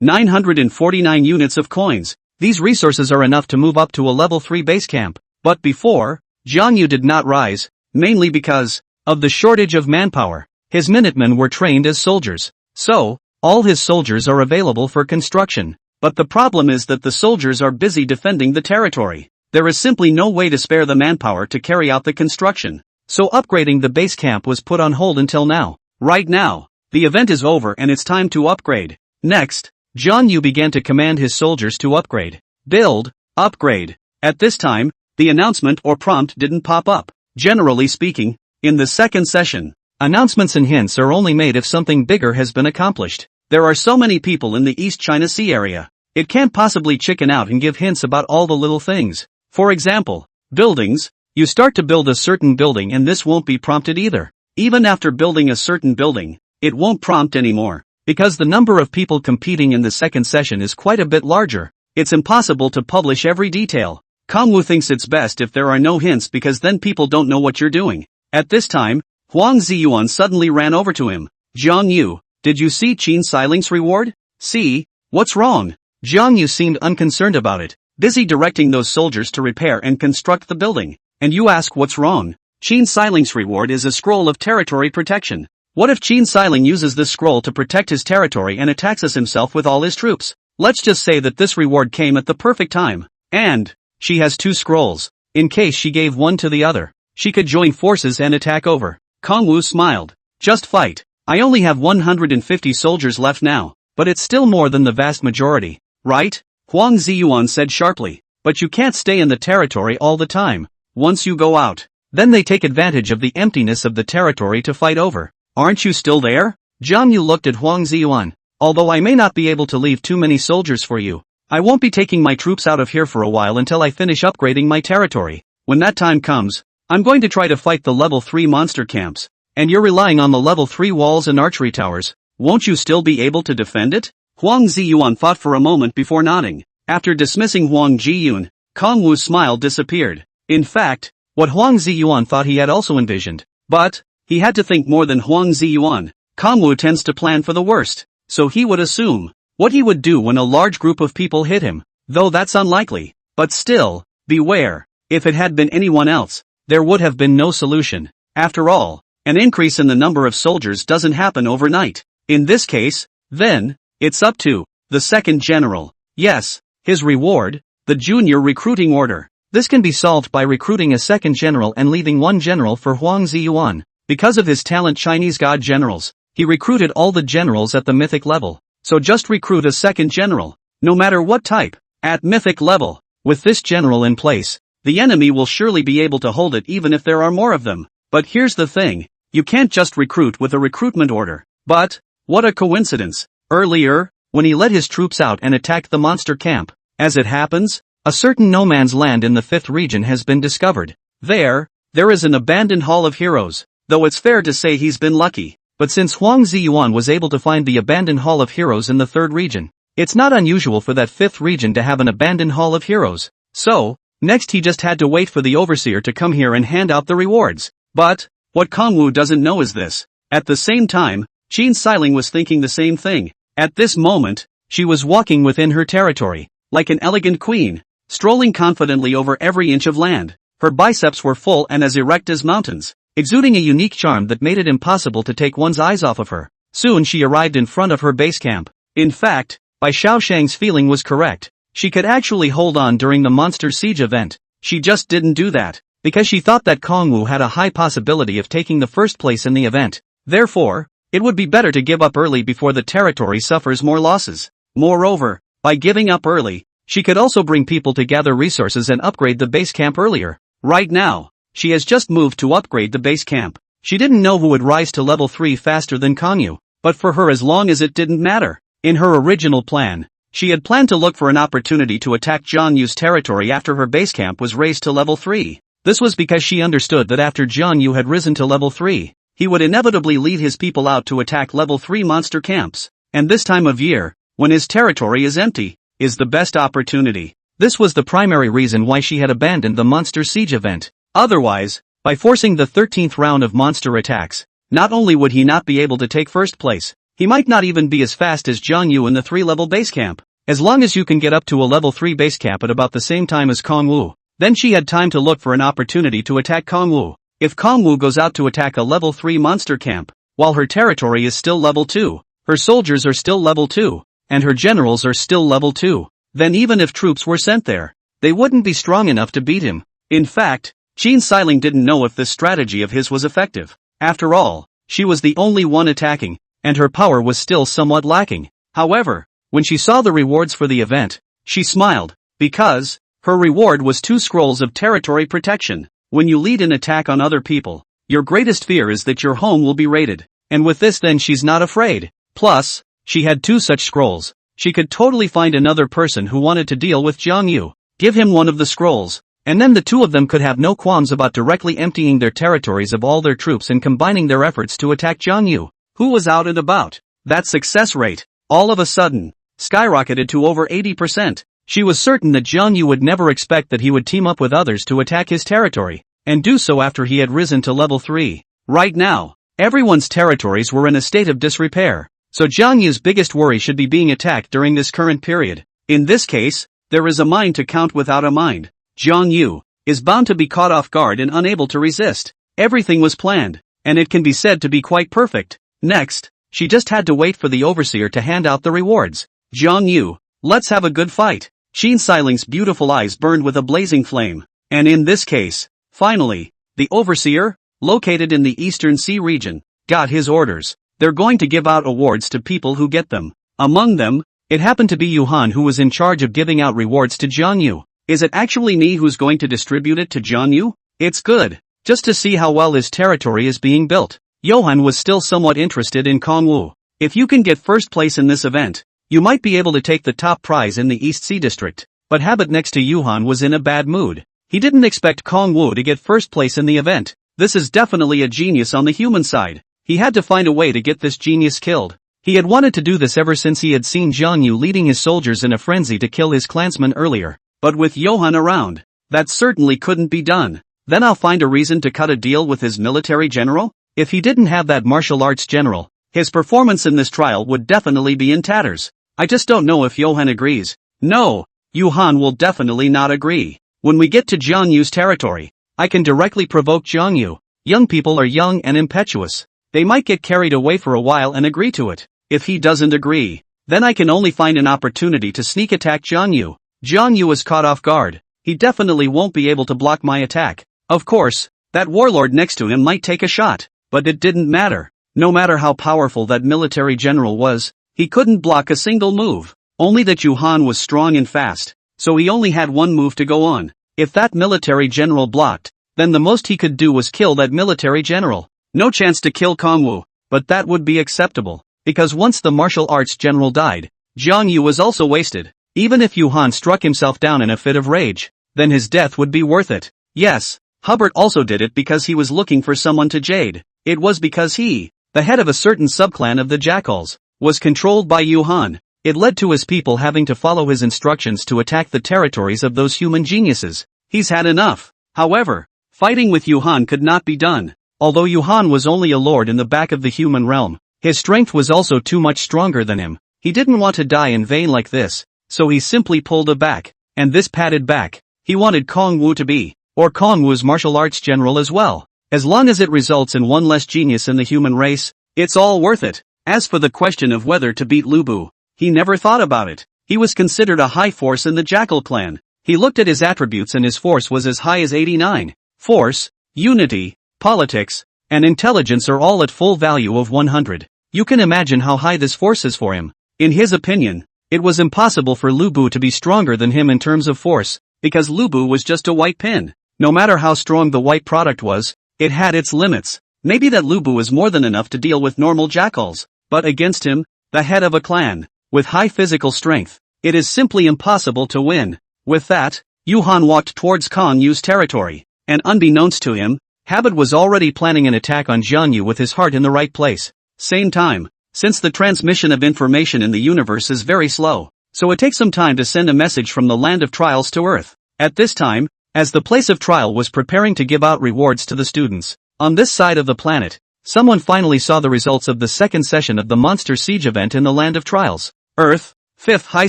949 units of coins. These resources are enough to move up to a level 3 base camp. But before, Jiang Yu did not rise, mainly because of the shortage of manpower. His Minutemen were trained as soldiers, so all his soldiers are available for construction. But the problem is that the soldiers are busy defending the territory. There is simply no way to spare the manpower to carry out the construction. So upgrading the base camp was put on hold until now. Right now, the event is over and it's time to upgrade. Next, Jiang Yu began to command his soldiers to upgrade. Build, upgrade. At this time, the announcement or prompt didn't pop up. Generally speaking, in the second session, announcements and hints are only made if something bigger has been accomplished. There are so many people in the East China Sea area. It can't possibly chicken out and give hints about all the little things. For example, buildings, You start to build a certain building and this won't be prompted either. Even after building a certain building, it won't prompt anymore, because the number of people competing in the second session is quite a bit larger. It's impossible to publish every detail. Kongwu thinks it's best if there are no hints because then people don't know what you're doing. At this time, Huang Ziyuan suddenly ran over to him. Jiang Yu, did you see Qin Siling's reward? See? What's wrong? Jiang Yu seemed unconcerned about it, busy directing those soldiers to repair and construct the building. And you ask what's wrong? Qin Siling's reward is a scroll of territory protection. What if Qin Siling uses this scroll to protect his territory and attacks us himself with all his troops? Let's just say that this reward came at the perfect time. And she has 2 scrolls. In case she gave one to the other, she could join forces and attack over. Kongwu smiled. Just fight. I only have 150 soldiers left now, but it's still more than the vast majority, right? Huang Ziyuan said sharply. But you can't stay in the territory all the time. Once you go out, then they take advantage of the emptiness of the territory to fight over. Aren't you still there? Jiang Yu looked at Huang Ziyuan. Although I may not be able to leave too many soldiers for you, I won't be taking my troops out of here for a while until I finish upgrading my territory. When that time comes, I'm going to try to fight the level 3 monster camps. And you're relying on the level 3 walls and archery towers. Won't you still be able to defend it? Huang Ziyuan thought for a moment before nodding. After dismissing Huang Jiyun, Kongwu's smile disappeared. In fact, what Huang Ziyuan thought he had also envisioned. But he had to think more than Huang Ziyuan. Kongwu tends to plan for the worst, so he would assume what he would do when a large group of people hit him, though that's unlikely. But still, beware. If it had been anyone else, there would have been no solution. After all, an increase in the number of soldiers doesn't happen overnight. In this case, then, it's up to the second general. Yes, his reward, the junior recruiting order. This can be solved by recruiting a second general and leaving one general for Huang Ziyuan. Because of his talent Chinese god generals, he recruited all the generals at the mythic level. So just recruit a second general, no matter what type, at mythic level. With this general in place, the enemy will surely be able to hold it even if there are more of them. But here's the thing, you can't just recruit with a recruitment order. But, what a coincidence. Earlier, when he led his troops out and attacked the monster camp, as it happens, a certain no man's land in the 5th region has been discovered. There is an abandoned Hall of Heroes, though it's fair to say he's been lucky. But since Huang Ziyuan was able to find the abandoned Hall of Heroes in the 3rd region, it's not unusual for that 5th region to have an abandoned Hall of Heroes. So, next he just had to wait for the overseer to come here and hand out the rewards. But, what Kongwu doesn't know is this. At the same time, Qin Siling was thinking the same thing. At this moment, she was walking within her territory, like an elegant queen, strolling confidently over every inch of land. Her biceps were full and as erect as mountains, exuding a unique charm that made it impossible to take one's eyes off of her. Soon she arrived in front of her base camp. In fact, Bai Shang's feeling was correct. She could actually hold on during the monster siege event. She just didn't do that, because she thought that Kongwu had a high possibility of taking the first place in the event. Therefore, it would be better to give up early before the territory suffers more losses. Moreover, by giving up early, she could also bring people to gather resources and upgrade the base camp earlier. Right now, she has just moved to upgrade the base camp. She didn't know who would rise to level 3 faster than Kongwu, but for her as long as it didn't matter. In her original plan, she had planned to look for an opportunity to attack Jiang Yu's territory after her base camp was raised to level 3. This was because she understood that after Jiang Yu had risen to level 3, he would inevitably lead his people out to attack level 3 monster camps. And this time of year, when his territory is empty, is the best opportunity. This was the primary reason why she had abandoned the monster siege event. Otherwise, by forcing the 13th round of monster attacks, not only would he not be able to take first place, he might not even be as fast as Jiang Yu in the 3-level base camp. As long as you can get up to a level 3 base camp at about the same time as Kongwu, then she had time to look for an opportunity to attack Kongwu. If Kongwu goes out to attack a level 3 monster camp, while her territory is still level 2, her soldiers are still level 2, and her generals are still level 2, then even if troops were sent there, they wouldn't be strong enough to beat him. In fact, Qin Siling didn't know if this strategy of his was effective. After all, she was the only one attacking, and her power was still somewhat lacking. However, when she saw the rewards for the event, she smiled, because her reward was 2 scrolls of territory protection. When you lead an attack on other people, your greatest fear is that your home will be raided, and with this then she's not afraid. Plus, she had 2 such scrolls. She could totally find another person who wanted to deal with Jiang Yu, give him one of the scrolls, And then the two of them could have no qualms about directly emptying their territories of all their troops and combining their efforts to attack Jiang Yu, who was out and about. That success rate, all of a sudden, skyrocketed to over 80%. She was certain that Jiang Yu would never expect that he would team up with others to attack his territory, and do so after he had risen to level 3. Right now, everyone's territories were in a state of disrepair, so Jiang Yu's biggest worry should be being attacked during this current period. In this case, there is a mind to count without a mind. Jiang Yu is bound to be caught off guard and unable to resist. Everything was planned, and it can be said to be quite perfect. Next, she just had to wait for the overseer to hand out the rewards. Jiang Yu, let's have a good fight. Xiang Yu's beautiful eyes burned with a blazing flame. And in this case, finally, the overseer, located in the Eastern Sea region, got his orders. They're going to give out awards to people who get them. Among them, it happened to be Yuhan who was in charge of giving out rewards to Jiang Yu. Is it actually me who's going to distribute it to Jiang Yu? It's good, just to see how well his territory is being built. Johan was still somewhat interested in Kongwu. If you can get first place in this event, you might be able to take the top prize in the East Sea District. But Habit next to Yuhan was in a bad mood. He didn't expect Kongwu to get first place in the event. This is definitely a genius on the human side. He had to find a way to get this genius killed. He had wanted to do this ever since he had seen Jiang Yu leading his soldiers in a frenzy to kill his clansmen earlier. But with Johan around, that certainly couldn't be done. Then I'll find a reason to cut a deal with his military general? If he didn't have that martial arts general, his performance in this trial would definitely be in tatters. I just don't know if Johan agrees. No, Yuhan will definitely not agree. When we get to Jiang Yu's territory, I can directly provoke Jiang Yu. Young people are young and impetuous. They might get carried away for a while and agree to it. If he doesn't agree, then I can only find an opportunity to sneak attack Jiang Yu. Jiang Yu is caught off guard. He definitely won't be able to block my attack. Of course, that warlord next to him might take a shot, but it didn't matter. No matter how powerful that military general was, he couldn't block a single move. Only that Yuhan was strong and fast, so he only had one move to go on. If that military general blocked, then the most he could do was kill that military general. No chance to kill Kongwu, but that would be acceptable, because once the martial arts general died, Jiang Yu was also wasted. Even if Yuhan struck himself down in a fit of rage, then his death would be worth it. Yes, Hubbard also did it because he was looking for someone to jade. It was because he, the head of a certain subclan of the Jackals, was controlled by Yuhan. It led to his people having to follow his instructions to attack the territories of those human geniuses. He's had enough. However, fighting with Yuhan could not be done. Although Yuhan was only a lord in the back of the human realm, his strength was also too much stronger than him. He didn't want to die in vain like this, so he simply pulled a back. And this padded back, he wanted Kongwu to be, or Kongwu's martial arts general as well. As long as it results in one less genius in the human race, it's all worth it. As for the question of whether to beat Lubu, he never thought about it. He was considered a high force in the Jackal clan. He looked at his attributes and his force was as high as 89. Force, unity, politics, and intelligence are all at full value of 100. You can imagine how high this force is for him. In his opinion, it was impossible for Lubu to be stronger than him in terms of force, because Lubu was just a white pin. No matter how strong the white product was, it had its limits. Maybe that Lubu was more than enough to deal with normal jackals, but against him, the head of a clan, with high physical strength, it is simply impossible to win. With that, Yuhan walked towards Kong Yu's territory, and unbeknownst to him, Habit was already planning an attack on Jiang Yu with his heart in the right place. Same time, since the transmission of information in the universe is very slow, so it takes some time to send a message from the land of trials to Earth. At this time, as the place of trial was preparing to give out rewards to the students, on this side of the planet, someone finally saw the results of the second session of the Monster Siege event in the land of trials. Earth, 5th High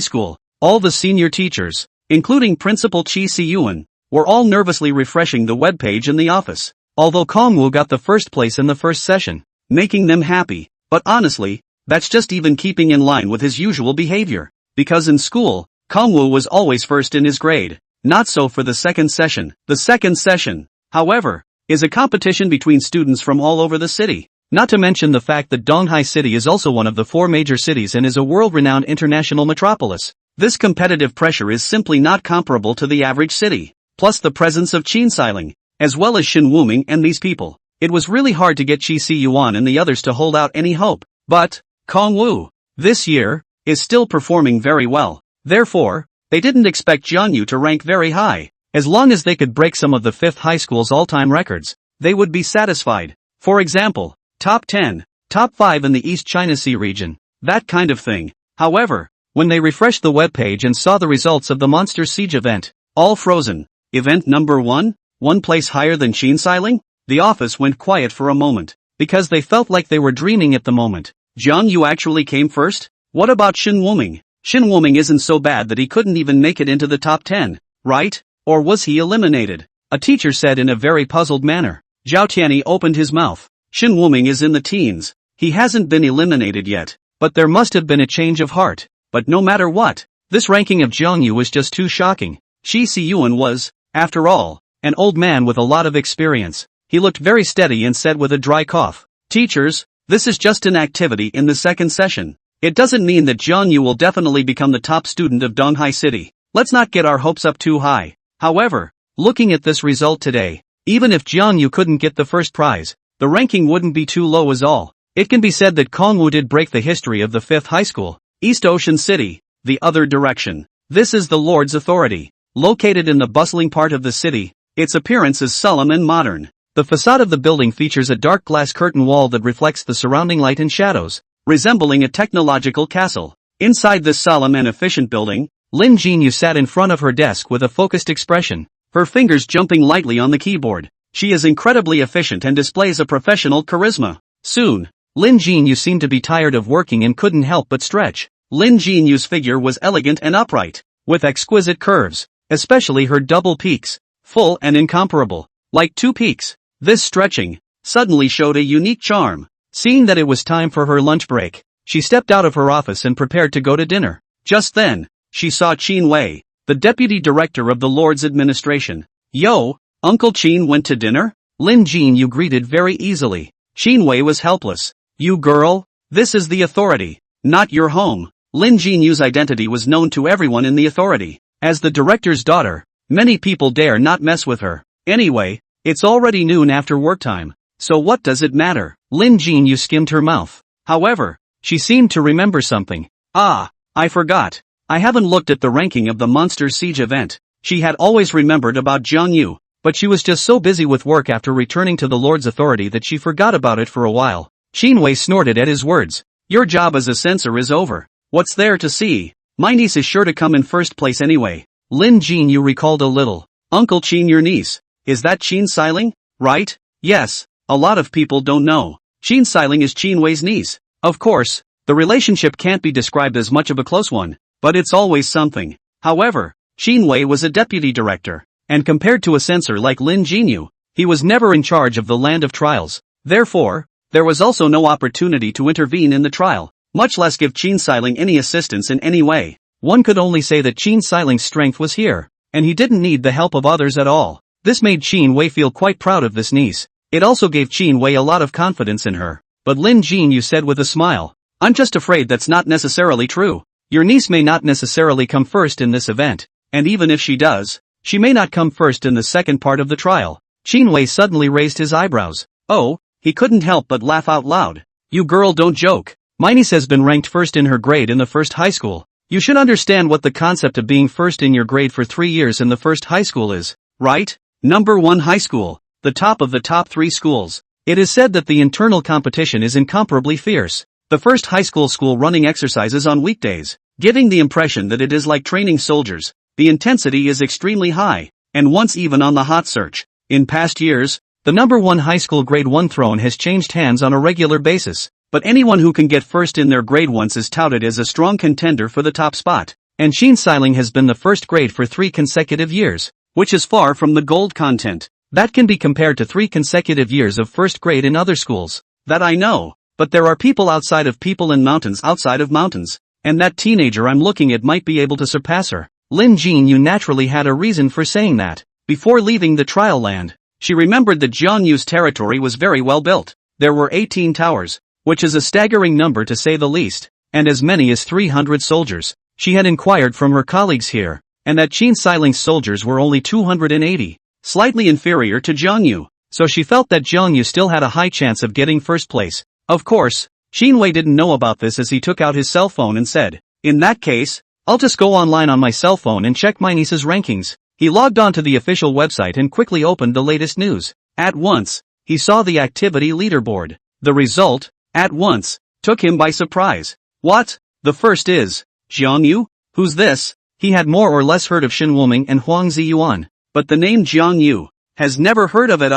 School, all the senior teachers, including Principal Qi Siyuan, were all nervously refreshing the webpage in the office. Although Kongwu got the first place in the first session, making them happy, but honestly, that's just even keeping in line with his usual behavior. Because in school, Kongwu was always first in his grade. Not so for the second session. The second session, however, is a competition between students from all over the city. Not to mention the fact that Donghai City is also one of the 4 major cities and is a world-renowned international metropolis. This competitive pressure is simply not comparable to the average city. Plus the presence of Qin Xiling, as well as Shin Wuming and these people. It was really hard to get Qi Si Yuan and the others to hold out any hope. But, Kongwu, this year, is still performing very well. Therefore, they didn't expect Jiang Yu to rank very high. As long as they could break some of the 5th high school's all-time records, they would be satisfied. For example, top 10, top 5 in the East China Sea region, that kind of thing. However, when they refreshed the webpage and saw the results of the Monster Siege event, all frozen. Event number 1, one place higher than Qin Xiling? The office went quiet for a moment, because they felt like they were dreaming at the moment. Jiang Yu actually came first? What about Shen Wuming? Shen Wuming isn't so bad that he couldn't even make it into the top 10, right? Or was he eliminated? A teacher said in a very puzzled manner. Zhao Tianyi opened his mouth. Shen Wuming is in the teens. He hasn't been eliminated yet, but there must have been a change of heart. But no matter what, this ranking of Jiang Yu was just too shocking. Shi Siyuan was, after all, an old man with a lot of experience. He looked very steady and said with a dry cough, "Teachers, this is just an activity in the second session. It doesn't mean that Jiang Yu will definitely become the top student of Donghai City. Let's not get our hopes up too high." However, looking at this result today, even if Jiang Yu couldn't get the first prize, the ranking wouldn't be too low as all. It can be said that Kongwu did break the history of the 5th high school. East Ocean City, the other direction. This is the Lord's authority. Located in the bustling part of the city, its appearance is solemn and modern. The facade of the building features a dark glass curtain wall that reflects the surrounding light and shadows, resembling a technological castle. Inside this solemn and efficient building, Lin Jinyu sat in front of her desk with a focused expression, her fingers jumping lightly on the keyboard. She is incredibly efficient and displays a professional charisma. Soon, Lin Jinyu seemed to be tired of working and couldn't help but stretch. Lin Jinyu's figure was elegant and upright, with exquisite curves, especially her double peaks, full and incomparable, like two peaks. This stretching suddenly showed a unique charm. Seeing that it was time for her lunch break, she stepped out of her office and prepared to go to dinner. Just then, she saw Qin Wei, the deputy director of the Lord's administration. "Yo, Uncle Qin went to dinner?" Lin Jinyu greeted very easily. Qin Wei was helpless. "You girl, this is the authority, not your home." Lin Jinyu's identity was known to everyone in the authority. As the director's daughter, many people dare not mess with her. Anyway, it's already noon after work time, so what does it matter? Lin Jinyu skimmed her mouth. However, she seemed to remember something. "Ah, I forgot. I haven't looked at the ranking of the Monster Siege event." She had always remembered about Jiang Yu, but she was just so busy with work after returning to the Lord's authority that she forgot about it for a while. Qin Wei snorted at his words. "Your job as a censor is over. What's there to see? My niece is sure to come in first place anyway." Lin Jinyu recalled a little. "Uncle Qin, your niece, is that Qin Xiling, right?" "Yes, a lot of people don't know. Qin Xiling is Qin Wei's niece. Of course, the relationship can't be described as much of a close one, but it's always something." However, Qin Wei was a deputy director, and compared to a censor like Lin Jinyu, he was never in charge of the land of trials. Therefore, there was also no opportunity to intervene in the trial, much less give Qin Xiling any assistance in any way. One could only say that Qin Xiling's strength was here, and he didn't need the help of others at all. This made Qin Wei feel quite proud of this niece. It also gave Qin Wei a lot of confidence in her. But Lin Jinyu said with a smile, "I'm just afraid that's not necessarily true. Your niece may not necessarily come first in this event, and even if she does, she may not come first in the second part of the trial." Qin Wei suddenly raised his eyebrows. Oh, he couldn't help but laugh out loud. "You girl, don't joke. My niece has been ranked first in her grade in the first high school. You should understand what the concept of being first in your grade for 3 years in the first high school is, right? Number 1 high school, the top of the top 3 schools. It is said that the internal competition is incomparably fierce. The first high school running exercises on weekdays, giving the impression that it is like training soldiers. The intensity is extremely high, and once even on the hot search. In past years, the number 1 high school grade 1 throne has changed hands on a regular basis. But anyone who can get first in their grade once is touted as a strong contender for the top spot. And Qin Xiling has been the first grade for 3 consecutive years, which is far from the gold content. That can be compared to 3 consecutive years of first grade in other schools. That I know, but there are people outside of people and mountains outside of mountains. And that teenager I'm looking at might be able to surpass her. Lin Jinyu naturally had a reason for saying that. Before leaving the trial land, she remembered that Jiang Yu's territory was very well built. There were 18 towers, which is a staggering number to say the least, and as many as 300 soldiers. She had inquired from her colleagues here, and that Qin Xiling's soldiers were only 280, slightly inferior to Jiang Yu, so she felt that Jiang Yu still had a high chance of getting first place. Of course, Qin Wei didn't know about this as he took out his cell phone and said, "In that case, I'll just go online on my cell phone and check my niece's rankings." He logged onto the official website and quickly opened the latest news. At once, he saw the activity leaderboard. The result, at once, took him by surprise. What? The first is Jiang Yu? Who's this? He had more or less heard of Shen Wuming and Huang Ziyuan, but the name Jiang Yu has never heard of it.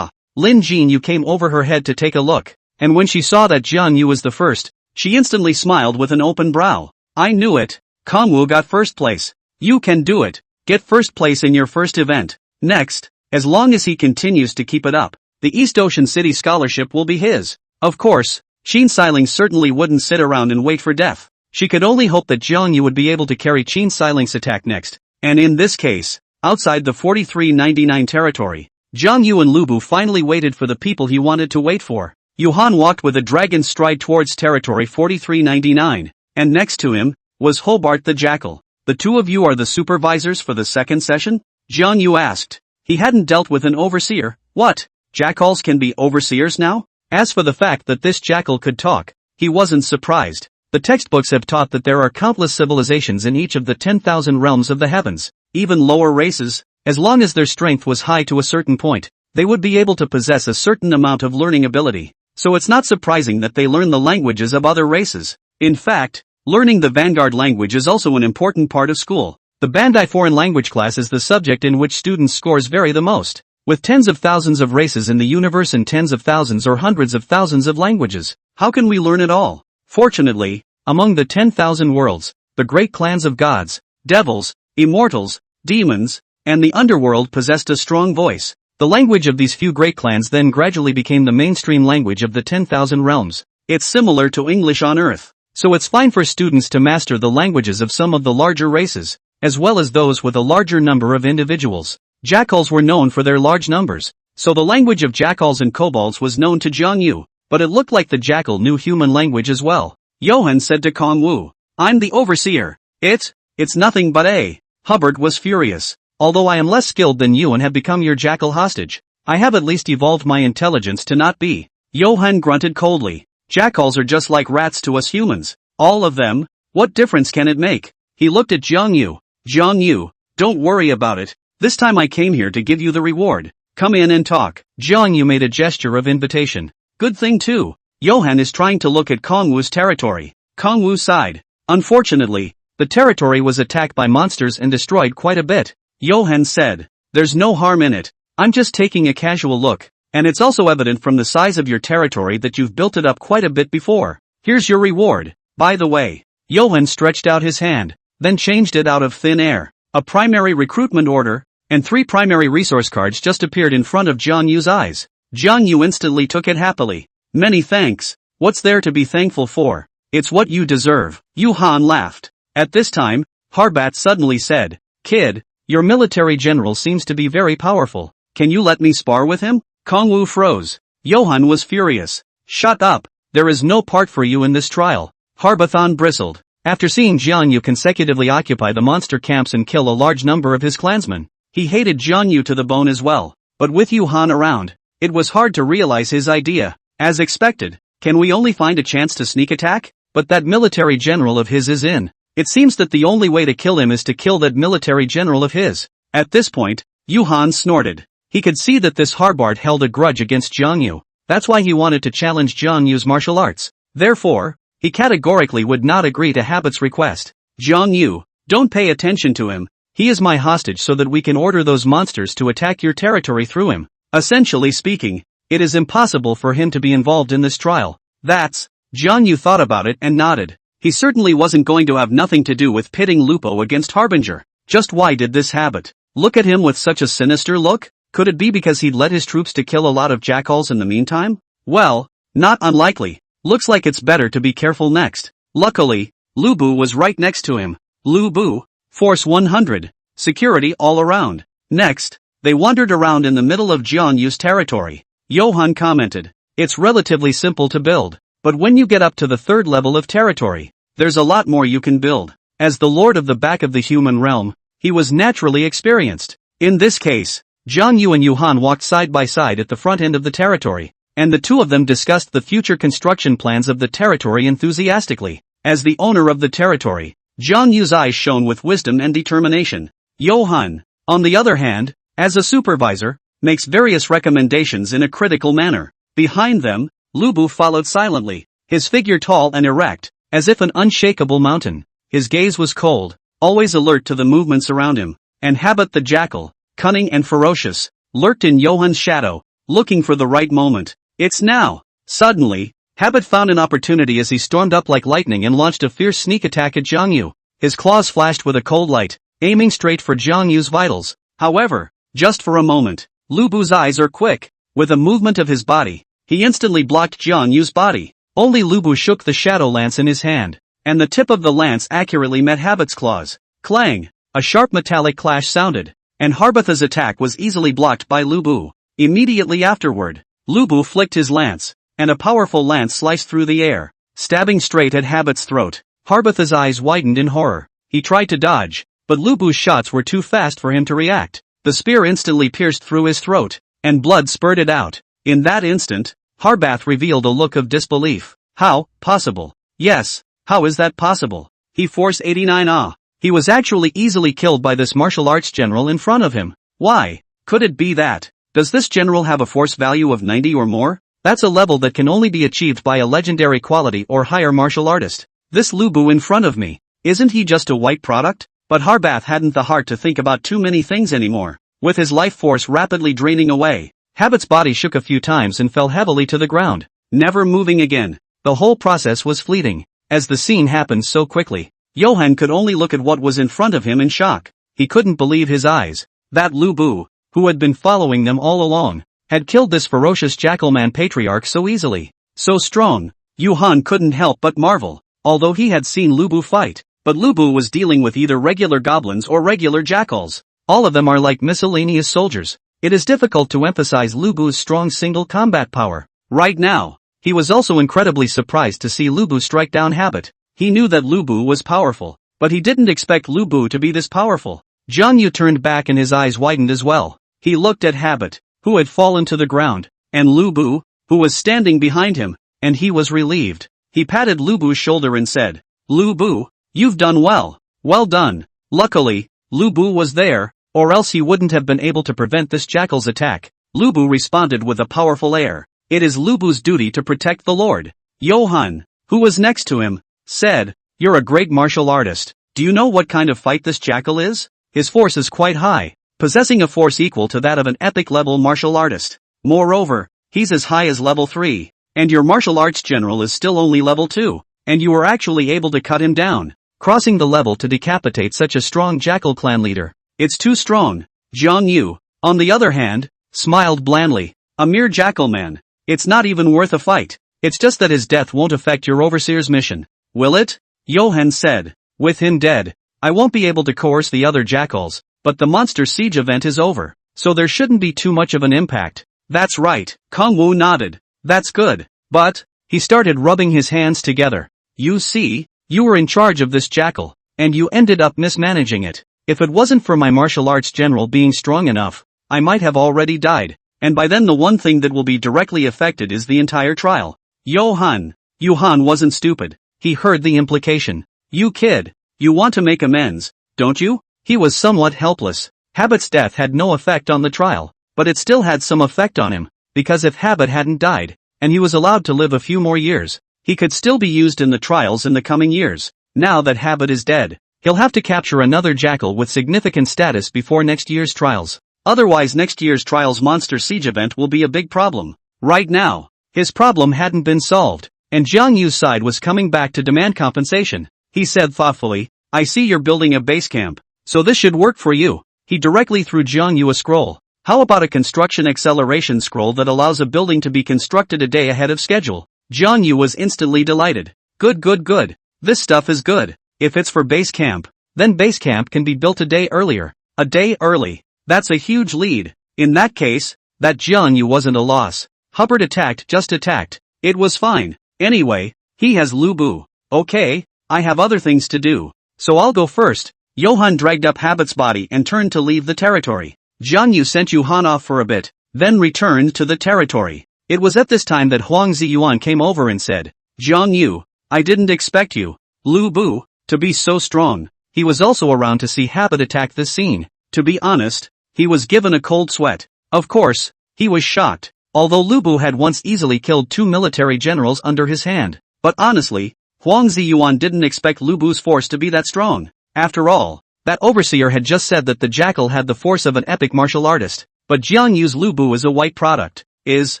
Lin Jian came over her head to take a look, and when she saw that Jiang Yu was the first, she instantly smiled with an open brow. I knew it. Kongwu got first place. You can do it. Get first place in your first event. Next, as long as he continues to keep it up, the East Ocean City Scholarship will be his. Of course, Qin Xiling certainly wouldn't sit around and wait for death. She could only hope that Jiang Yu would be able to carry Qin Xiling's attack next, and in this case, outside the 4399 territory, Zhang Yu and Lubu finally waited for the people he wanted to wait for. Yuhan walked with a dragon's stride towards territory 4399, and next to him was Hobart the Jackal. The two of you are the supervisors for the second session? Jiang Yu asked. He hadn't dealt with an overseer. What? Jackals can be overseers now? As for the fact that this jackal could talk, he wasn't surprised. The textbooks have taught that there are countless civilizations in each of the 10,000 realms of the heavens. Even lower races, as long as their strength was high to a certain point, they would be able to possess a certain amount of learning ability. So it's not surprising that they learn the languages of other races. In fact, learning the Vanguard language is also an important part of school. The Bandai Foreign Language class is the subject in which students' scores vary the most. With tens of thousands of races in the universe and tens of thousands or hundreds of thousands of languages, how can we learn it all? Fortunately, among the 10,000 worlds, the great clans of gods, devils, immortals, demons, and the underworld possessed a strong voice. The language of these few great clans then gradually became the mainstream language of the 10,000 realms. It's similar to English on Earth, so it's fine for students to master the languages of some of the larger races, as well as those with a larger number of individuals. Jackals were known for their large numbers, so the language of jackals and kobolds was known to Jiang Yu, but it looked like the jackal knew human language as well. Johan said to Kongwu, I'm the overseer. It's nothing but a. Hubbard was furious. Although I am less skilled than you and have become your jackal hostage, I have at least evolved my intelligence to not be. Johan grunted coldly. Jackals are just like rats to us humans. All of them? What difference can it make? He looked at Jiang Yu. Jiang Yu, don't worry about it. This time I came here to give you the reward. Come in and talk. Jiang Yu made a gesture of invitation. Good thing too. Johan is trying to look at Kongwu's territory. Kongwu sighed. Unfortunately, the territory was attacked by monsters and destroyed quite a bit. Johan said, there's no harm in it. I'm just taking a casual look, and it's also evident from the size of your territory that you've built it up quite a bit before. Here's your reward. By the way, Johan stretched out his hand, then changed it out of thin air. A primary recruitment order, and 3 primary resource cards just appeared in front of Jiang Yu's eyes. Jiang Yu instantly took it happily. Many thanks. What's there to be thankful for? It's what you deserve. Yuhan laughed. At this time, Harbat suddenly said, Kid, your military general seems to be very powerful. Can you let me spar with him? Kongwu froze. Johan was furious. Shut up. There is no part for you in this trial. Harbathan bristled. After seeing Jiang Yu consecutively occupy the monster camps and kill a large number of his clansmen, he hated Jiang Yu to the bone as well. But with Yuhan around, it was hard to realize his idea. As expected, can we only find a chance to sneak attack? But that military general of his is in. It seems that the only way to kill him is to kill that military general of his. At this point, Yuhan snorted. He could see that this Harbard held a grudge against Jiang Yu. That's why he wanted to challenge Jiang Yu's martial arts. Therefore, he categorically would not agree to Habit's request. Jiang Yu, don't pay attention to him. He is my hostage so that we can order those monsters to attack your territory through him. Essentially speaking, it is impossible for him to be involved in this trial. Jiang Yu thought about it and nodded. He certainly wasn't going to have nothing to do with pitting Lupo against Harbinger. Just why did this Habit look at him with such a sinister look? Could it be because he'd led his troops to kill a lot of jackals in the meantime? Well, not unlikely. Looks like it's better to be careful next. Luckily, Lubu was right next to him. Lubu, Force 100, security all around. Next, they wandered around in the middle of Jiang Yu's territory. Johan commented, it's relatively simple to build, but when you get up to the 3rd level of territory, there's a lot more you can build. As the lord of the back of the human realm, he was naturally experienced. In this case, Jiang Yu and Yuhan walked side by side at the front end of the territory, and the two of them discussed the future construction plans of the territory enthusiastically. As the owner of the territory, Jiang Yu's eyes shone with wisdom and determination. Johan, on the other hand, as a supervisor, makes various recommendations in a critical manner. Behind them, Lubu followed silently, his figure tall and erect, as if an unshakable mountain. His gaze was cold, always alert to the movements around him, and Habit the jackal, cunning and ferocious, lurked in Johan's shadow, looking for the right moment. It's now! Suddenly, Habit found an opportunity as he stormed up like lightning and launched a fierce sneak attack at Jiang Yu. His claws flashed with a cold light, aiming straight for Jiang Yu's vitals. However, just for a moment, Lubu's eyes are quick. With a movement of his body, he instantly blocked Jiang Yu's body. Only Lubu shook the shadow lance in his hand, and the tip of the lance accurately met Habit's claws. Clang! A sharp metallic clash sounded, and Harbatha's attack was easily blocked by Lubu. Immediately afterward, Lubu flicked his lance, and a powerful lance sliced through the air, stabbing straight at Habit's throat. Harbatha's eyes widened in horror. He tried to dodge, but Lubu's shots were too fast for him to react. The spear instantly pierced through his throat, and blood spurted out. In that instant, Harbath revealed a look of disbelief. How possible? Yes, how is that possible? He Force 89 He was actually easily killed by this martial arts general in front of him. Why? Could it be that? Does this general have a force value of 90 or more? That's a level that can only be achieved by a legendary quality or higher martial artist. This Lubu in front of me, isn't he just a white product? But Harbath hadn't the heart to think about too many things anymore. With his life force rapidly draining away, Habit's body shook a few times and fell heavily to the ground, never moving again. The whole process was fleeting. As the scene happened so quickly, Johann could only look at what was in front of him in shock. He couldn't believe his eyes. That Lubu, who had been following them all along, had killed this ferocious jackalman patriarch so easily, so strong. Johann couldn't help but marvel, although he had seen Lubu fight, but Lubu was dealing with either regular goblins or regular jackals. All of them are like miscellaneous soldiers. It is difficult to emphasize Lubu's strong single combat power. Right now, he was also incredibly surprised to see Lubu strike down Habit. He knew that Lubu was powerful, but he didn't expect Lubu to be this powerful. Jiang Yu turned back and his eyes widened as well. He looked at Habit, who had fallen to the ground, and Lubu, who was standing behind him, and he was relieved. He patted Lubu's shoulder and said, "Lubu, you've done well. Well done." Luckily, Lubu was there, or else he wouldn't have been able to prevent this jackal's attack. Lubu responded with a powerful air. It is Lubu's duty to protect the Lord. Johann, who was next to him, said, "You're a great martial artist. Do you know what kind of fight this jackal is? His force is quite high, possessing a force equal to that of an epic-level martial artist. Moreover, he's as high as level 3, and your martial arts general is still only level 2, and you were actually able to cut him down, crossing the level to decapitate such a strong jackal clan leader. It's too strong." Jiang Yu, on the other hand, smiled blandly. "A mere jackal man. It's not even worth a fight. It's just that his death won't affect your overseer's mission." "Will it?" Johann said. "With him dead, I won't be able to coerce the other jackals, but the monster siege event is over, so there shouldn't be too much of an impact." "That's right." Kongwu nodded. "That's good. But," he started rubbing his hands together, "you see, you were in charge of this jackal, and you ended up mismanaging it. If it wasn't for my martial arts general being strong enough, I might have already died, and by then the one thing that will be directly affected is the entire trial." Johann wasn't stupid. He heard the implication. "You kid, you want to make amends, don't you?" He was somewhat helpless. Habit's death had no effect on the trial, but it still had some effect on him, because if Habit hadn't died, and he was allowed to live a few more years, he could still be used in the trials in the coming years. Now that Habit is dead, he'll have to capture another jackal with significant status before next year's trials. Otherwise next year's trials monster siege event will be a big problem. Right now, his problem hadn't been solved, and Jiang Yu's side was coming back to demand compensation. He said thoughtfully, "I see you're building a base camp, so this should work for you." He directly threw Jiang Yu a scroll. "How about a construction acceleration scroll that allows a building to be constructed a day ahead of schedule?" Jiang Yu was instantly delighted. Good. This stuff is good. If it's for base camp, then base camp can be built a day earlier. A day early. That's a huge lead. In that case, that Jiang Yu wasn't a loss. Hubbard just attacked. It was fine. Anyway, he has Lubu. Okay, I have other things to do, so I'll go first. Johann dragged up Habit's body and turned to leave the territory. Jiang Yu sent Johann off for a bit, then returned to the territory. It was at this time that Huang Ziyuan came over and said, "Jiang Yu, I didn't expect you, Lubu, to be so strong." He was also around to see Habit attack this scene. To be honest, he was given a cold sweat. Of course, he was shocked. Although Lubu had once easily killed 2 military generals under his hand. But honestly, Huang Ziyuan didn't expect Lubu's force to be that strong. After all, that overseer had just said that the jackal had the force of an epic martial artist. But Jiang Yu's Lubu is a white product. Is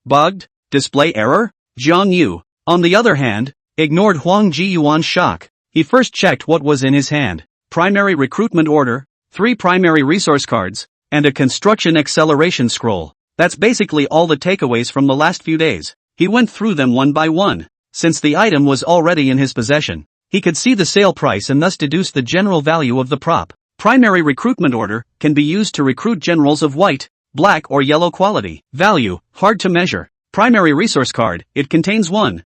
bugged? Display error? Jiang Yu, on the other hand, ignored Huang Ziyuan's shock. He first checked what was in his hand. Primary recruitment order, 3 primary resource cards, and a construction acceleration scroll. That's basically all the takeaways from the last few days. He went through them one by one. Since the item was already in his possession, he could see the sale price and thus deduce the general value of the prop. Primary recruitment order can be used to recruit generals of white, black or yellow quality. Value, hard to measure. Primary resource card, it contains 1,000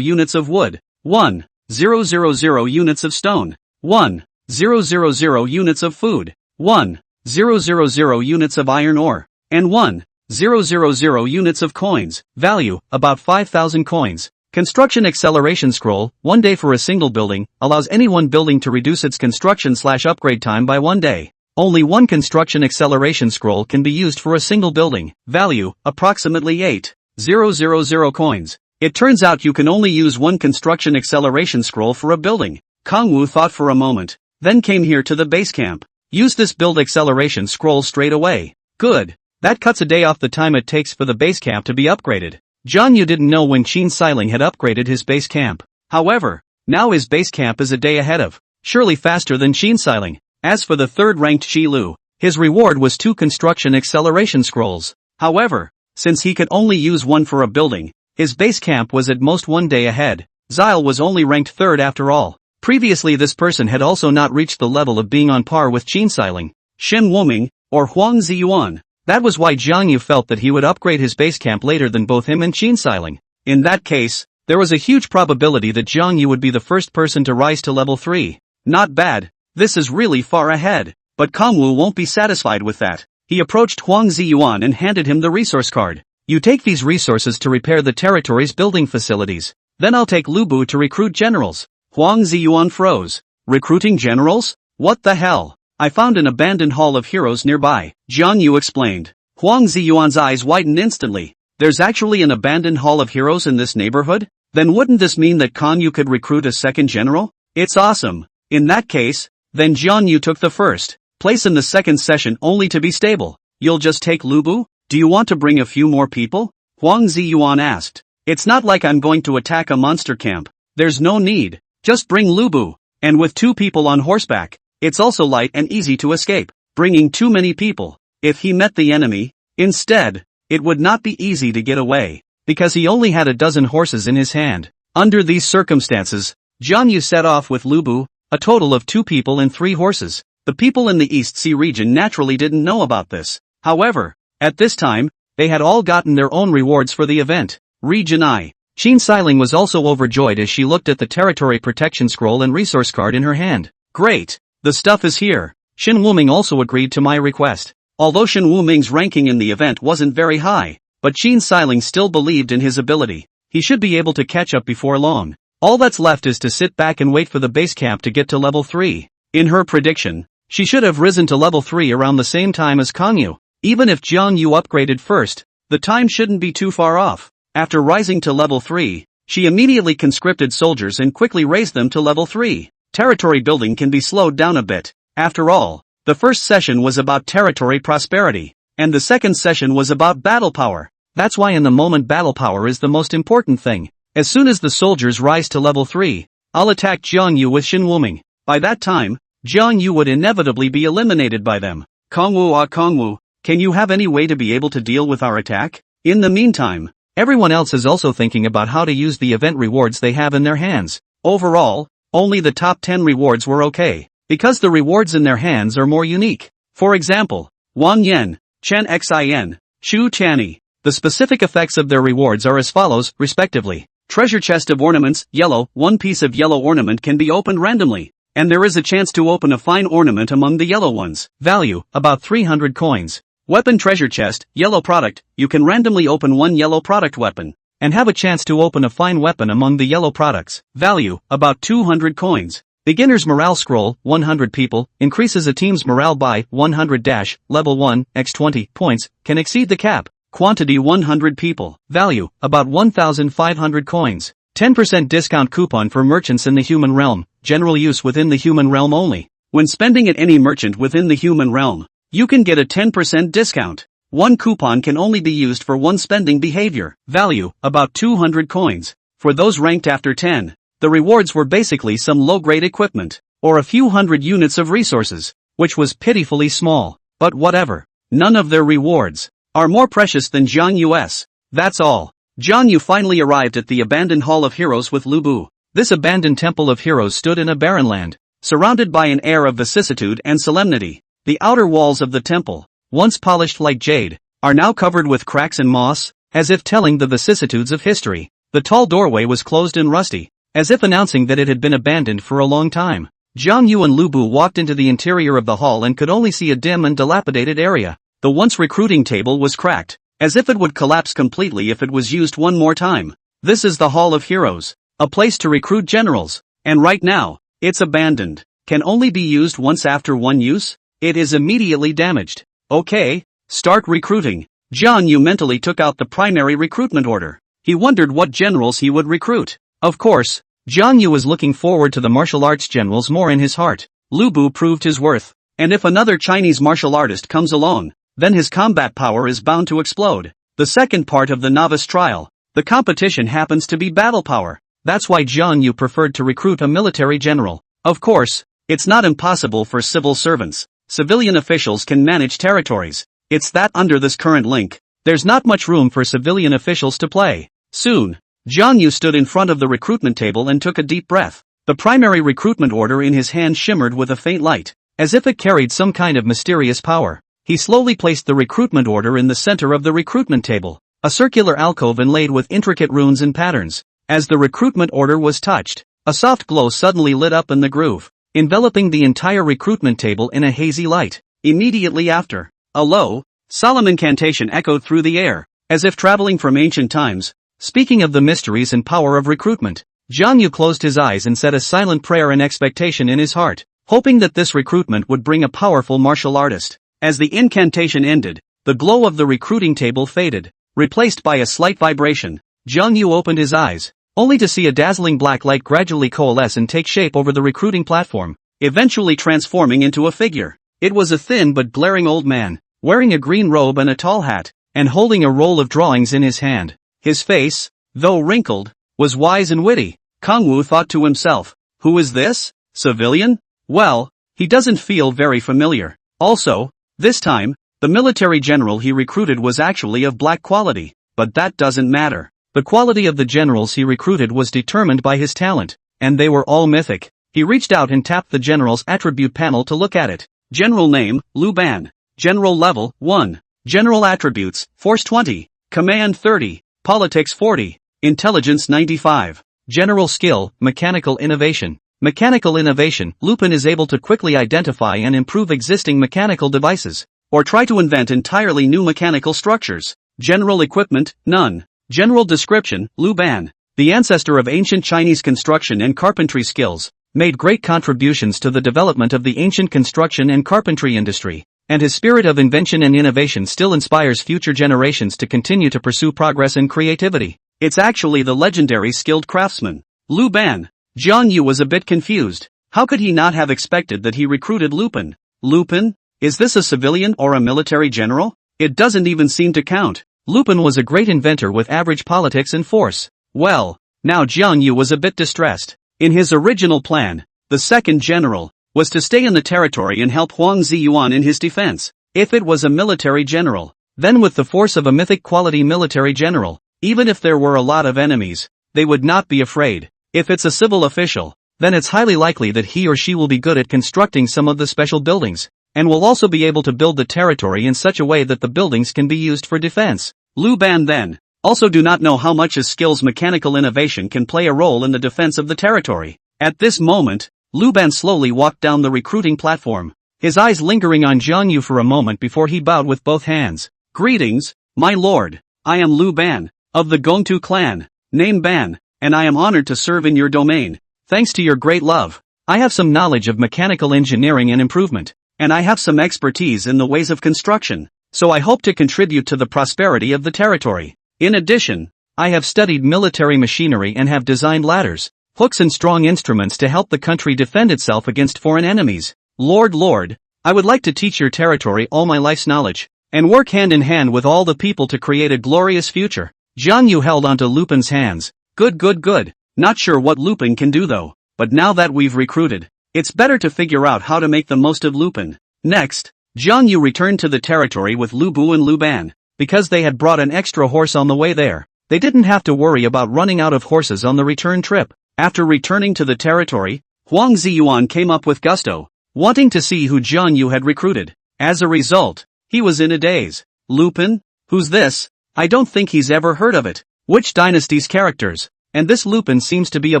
units of wood, 1,000 units of stone, 1,000 units of food, 1,000 units of iron ore, and 1,000 units of coins. Value, about 5,000 coins. Construction acceleration scroll, 1 day for a single building, allows any one building to reduce its construction/upgrade time by 1 day. Only one construction acceleration scroll can be used for a single building. Value, approximately 8,000 coins. It turns out you can only use one construction acceleration scroll for a building. Kangwu thought for a moment, then came here to the base camp. Use this build acceleration scroll straight away. Good. That cuts a day off the time it takes for the base camp to be upgraded. Zhang Yu didn't know when Qin Xiling had upgraded his base camp. However, now his base camp is a day ahead of, surely faster than Qin Xiling. As for the third-ranked Shi Lu, his reward was 2 construction acceleration scrolls. However, since he could only use one for a building, his base camp was at most 1 day ahead. Zile was only ranked 3rd after all. Previously this person had also not reached the level of being on par with Qin Xiling, Shen Wuming, or Huang Ziyuan. That was why Jiang Yu felt that he would upgrade his base camp later than both him and Qin Xiling. In that case, there was a huge probability that Jiang Yu would be the first person to rise to level 3. Not bad. This is really far ahead. But Kangwu won't be satisfied with that. He approached Huang Ziyuan and handed him the resource card. You take these resources to repair the territory's building facilities. Then I'll take Lubu to recruit generals. Huang Ziyuan froze. Recruiting generals? What the hell? I found an abandoned hall of heroes nearby, Jiang Yu explained. Huang Ziyuan's eyes widened instantly. There's actually an abandoned hall of heroes in this neighborhood? Then wouldn't this mean that Guan Yu could recruit a second general? It's awesome. In that case, then Jiang Yu took the first place in the second session only to be stable. You'll just take Lubu? Do you want to bring a few more people? Huang Ziyuan asked. It's not like I'm going to attack a monster camp. There's no need. Just bring Lubu. And with 2 people on horseback, it's also light and easy to escape. Bringing too many people, if he met the enemy, instead, it would not be easy to get away, because he only had a dozen horses in his hand. Under these circumstances, Jiang Yu set off with Lubu, a total of 2 people and 3 horses. The people in the East Sea region naturally didn't know about this. However, at this time, they had all gotten their own rewards for the event. Region I. Qin Xiling was also overjoyed as she looked at the territory protection scroll and resource card in her hand. Great! The stuff is here. Shen Wuming also agreed to my request. Although Shen Wuming's ranking in the event wasn't very high, but Qin Xiling still believed in his ability. He should be able to catch up before long. All that's left is to sit back and wait for the base camp to get to level 3. In her prediction, she should have risen to level 3 around the same time as Kangyu. Even if Jiang Yu upgraded first, the time shouldn't be too far off. After rising to level 3, she immediately conscripted soldiers and quickly raised them to level 3. Territory building can be slowed down a bit. After all, the first session was about territory prosperity, and the second session was about battle power. That's why in the moment battle power is the most important thing. As soon as the soldiers rise to level 3, I'll attack Jiang Yu with Shen Wuming. By that time, Jiang Yu would inevitably be eliminated by them. Kangwu, can you have any way to be able to deal with our attack? In the meantime, everyone else is also thinking about how to use the event rewards they have in their hands. Overall, only the top 10 rewards were okay, because the rewards in their hands are more unique. For example, Wang Yen, Chen Xin, Shu Chani. The specific effects of their rewards are as follows, respectively. Treasure chest of ornaments, yellow, 1 piece of yellow ornament can be opened randomly, and there is a chance to open a fine ornament among the yellow ones. Value, about 300 coins. Weapon treasure chest, yellow product, you can randomly open 1 yellow product weapon, and have a chance to open a fine weapon among the yellow products. Value, about 200 coins. Beginner's morale scroll, 100 people, increases a team's morale by 100 level 1, x 20 points, can exceed the cap. Quantity 100 people. Value, about 1,500 coins. 10% discount coupon for merchants in the human realm, general use within the human realm only. When spending at any merchant within the human realm, you can get a 10% discount. One coupon can only be used for one spending behavior. Value, about 200 coins. For those ranked after 10, the rewards were basically some low-grade equipment, or a few hundred units of resources, which was pitifully small. But whatever. None of their rewards are more precious than Jiang Yu's. That's all. Jiang Yu finally arrived at the abandoned Hall of Heroes with Lubu. This abandoned temple of heroes stood in a barren land, surrounded by an air of vicissitude and solemnity. The outer walls of the temple, once polished like jade, are now covered with cracks and moss, as if telling the vicissitudes of history. The tall doorway was closed and rusty, as if announcing that it had been abandoned for a long time. Jiang Yu and Lubu walked into the interior of the hall and could only see a dim and dilapidated area. The once recruiting table was cracked, as if it would collapse completely if it was used one more time. This is the Hall of Heroes, a place to recruit generals, and right now, it's abandoned. Can only be used once after one use? It is immediately damaged. Okay, start recruiting. Jiang Yu mentally took out the primary recruitment order. He wondered what generals he would recruit. Of course, Jiang Yu was looking forward to the martial arts generals more in his heart. Lubu proved his worth, and if another Chinese martial artist comes along, then his combat power is bound to explode. The second part of the novice trial, the competition happens to be battle power. That's why Jiang Yu preferred to recruit a military general. Of course, it's not impossible for civil servants. Civilian officials can manage territories. It's that under this current link, there's not much room for civilian officials to play. Soon, Jiang Yu stood in front of the recruitment table and took a deep breath. The primary recruitment order in his hand shimmered with a faint light, as if it carried some kind of mysterious power. He slowly placed the recruitment order in the center of the recruitment table, a circular alcove inlaid with intricate runes and patterns. As the recruitment order was touched, a soft glow suddenly lit up in the groove, enveloping the entire recruitment table in a hazy light. Immediately after, a low, solemn incantation echoed through the air, as if traveling from ancient times. Speaking of the mysteries and power of recruitment, Jiang Yu closed his eyes and said a silent prayer in expectation in his heart, hoping that this recruitment would bring a powerful martial artist. As the incantation ended, the glow of the recruiting table faded, replaced by a slight vibration. Jiang Yu opened his eyes, only to see a dazzling black light gradually coalesce and take shape over the recruiting platform, eventually transforming into a figure. It was a thin but glaring old man, wearing a green robe and a tall hat, and holding a roll of drawings in his hand. His face, though wrinkled, was wise and witty. Kang Wu thought to himself, who is this? Civilian? Well, he doesn't feel very familiar. Also, this time, the military general he recruited was actually of black quality, but that doesn't matter. The quality of the generals he recruited was determined by his talent, and they were all mythic. He reached out and tapped the general's attribute panel to look at it. General name, Lu Ban. General level, 1. General attributes, Force 20. Command 30. Politics 40. Intelligence 95. General skill, Mechanical Innovation. Mechanical innovation, Lupin is able to quickly identify and improve existing mechanical devices, or try to invent entirely new mechanical structures. General equipment, none. General description, Lu Ban, the ancestor of ancient Chinese construction and carpentry skills, made great contributions to the development of the ancient construction and carpentry industry, and his spirit of invention and innovation still inspires future generations to continue to pursue progress and creativity. It's actually the legendary skilled craftsman, Lu Ban. Jiang Yu was a bit confused. How could he not have expected that he recruited Lupin? Lupin? Is this a civilian or a military general? It doesn't even seem to count. Lupin was a great inventor with average politics and force. Well, now Jiang Yu was a bit distressed. In his original plan, the second general was to stay in the territory and help Huang Ziyuan in his defense. If it was a military general, then with the force of a mythic quality military general, even if there were a lot of enemies, they would not be afraid. If it's a civil official, then it's highly likely that he or she will be good at constructing some of the special buildings, and will also be able to build the territory in such a way that the buildings can be used for defense. Lu Ban then also do not know how much his skill's mechanical innovation can play a role in the defense of the territory. At this moment, Lu Ban slowly walked down the recruiting platform, his eyes lingering on Jiang Yu for a moment before he bowed with both hands. Greetings, my lord. I am Lu Ban, of the Gongtu clan, name Ban, and I am honored to serve in your domain. Thanks to your great love, I have some knowledge of mechanical engineering and improvement, and I have some expertise in the ways of construction, so I hope to contribute to the prosperity of the territory. In addition, I have studied military machinery and have designed ladders, hooks and strong instruments to help the country defend itself against foreign enemies. Lord, I would like to teach your territory all my life's knowledge, and work hand in hand with all the people to create a glorious future. Jiang Yu held onto Lupin's hands. Good. Not sure what Lupin can do though, but now that we've recruited, it's better to figure out how to make the most of Lupin. Next, Jiang Yu returned to the territory with Lubu and Luban. Because they had brought an extra horse on the way there, they didn't have to worry about running out of horses on the return trip. After returning to the territory, Huang Ziyuan came up with gusto, wanting to see who Jiang Yu had recruited. As a result, he was in a daze. Lupin? Who's this? I don't think he's ever heard of it. Which dynasty's characters? And this Lupin seems to be a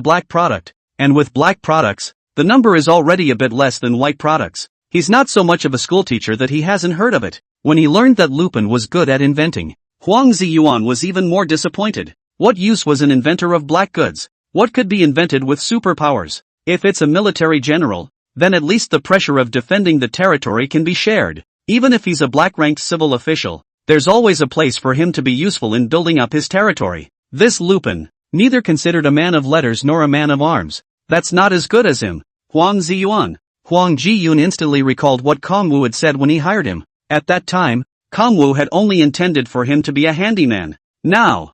black product. And with black products, the number is already a bit less than white products. He's not so much of a schoolteacher that he hasn't heard of it. When he learned that Lupin was good at inventing, Huang Ziyuan was even more disappointed. What use was an inventor of black goods? What could be invented with superpowers? If it's a military general, then at least the pressure of defending the territory can be shared. Even if he's a black-ranked civil official, there's always a place for him to be useful in building up his territory. This Lupin, neither considered a man of letters nor a man of arms. That's not as good as him. Huang Ziyuan. Huang Ziyun instantly recalled what Kongwu had said when he hired him. At that time, Kongwu had only intended for him to be a handyman. Now,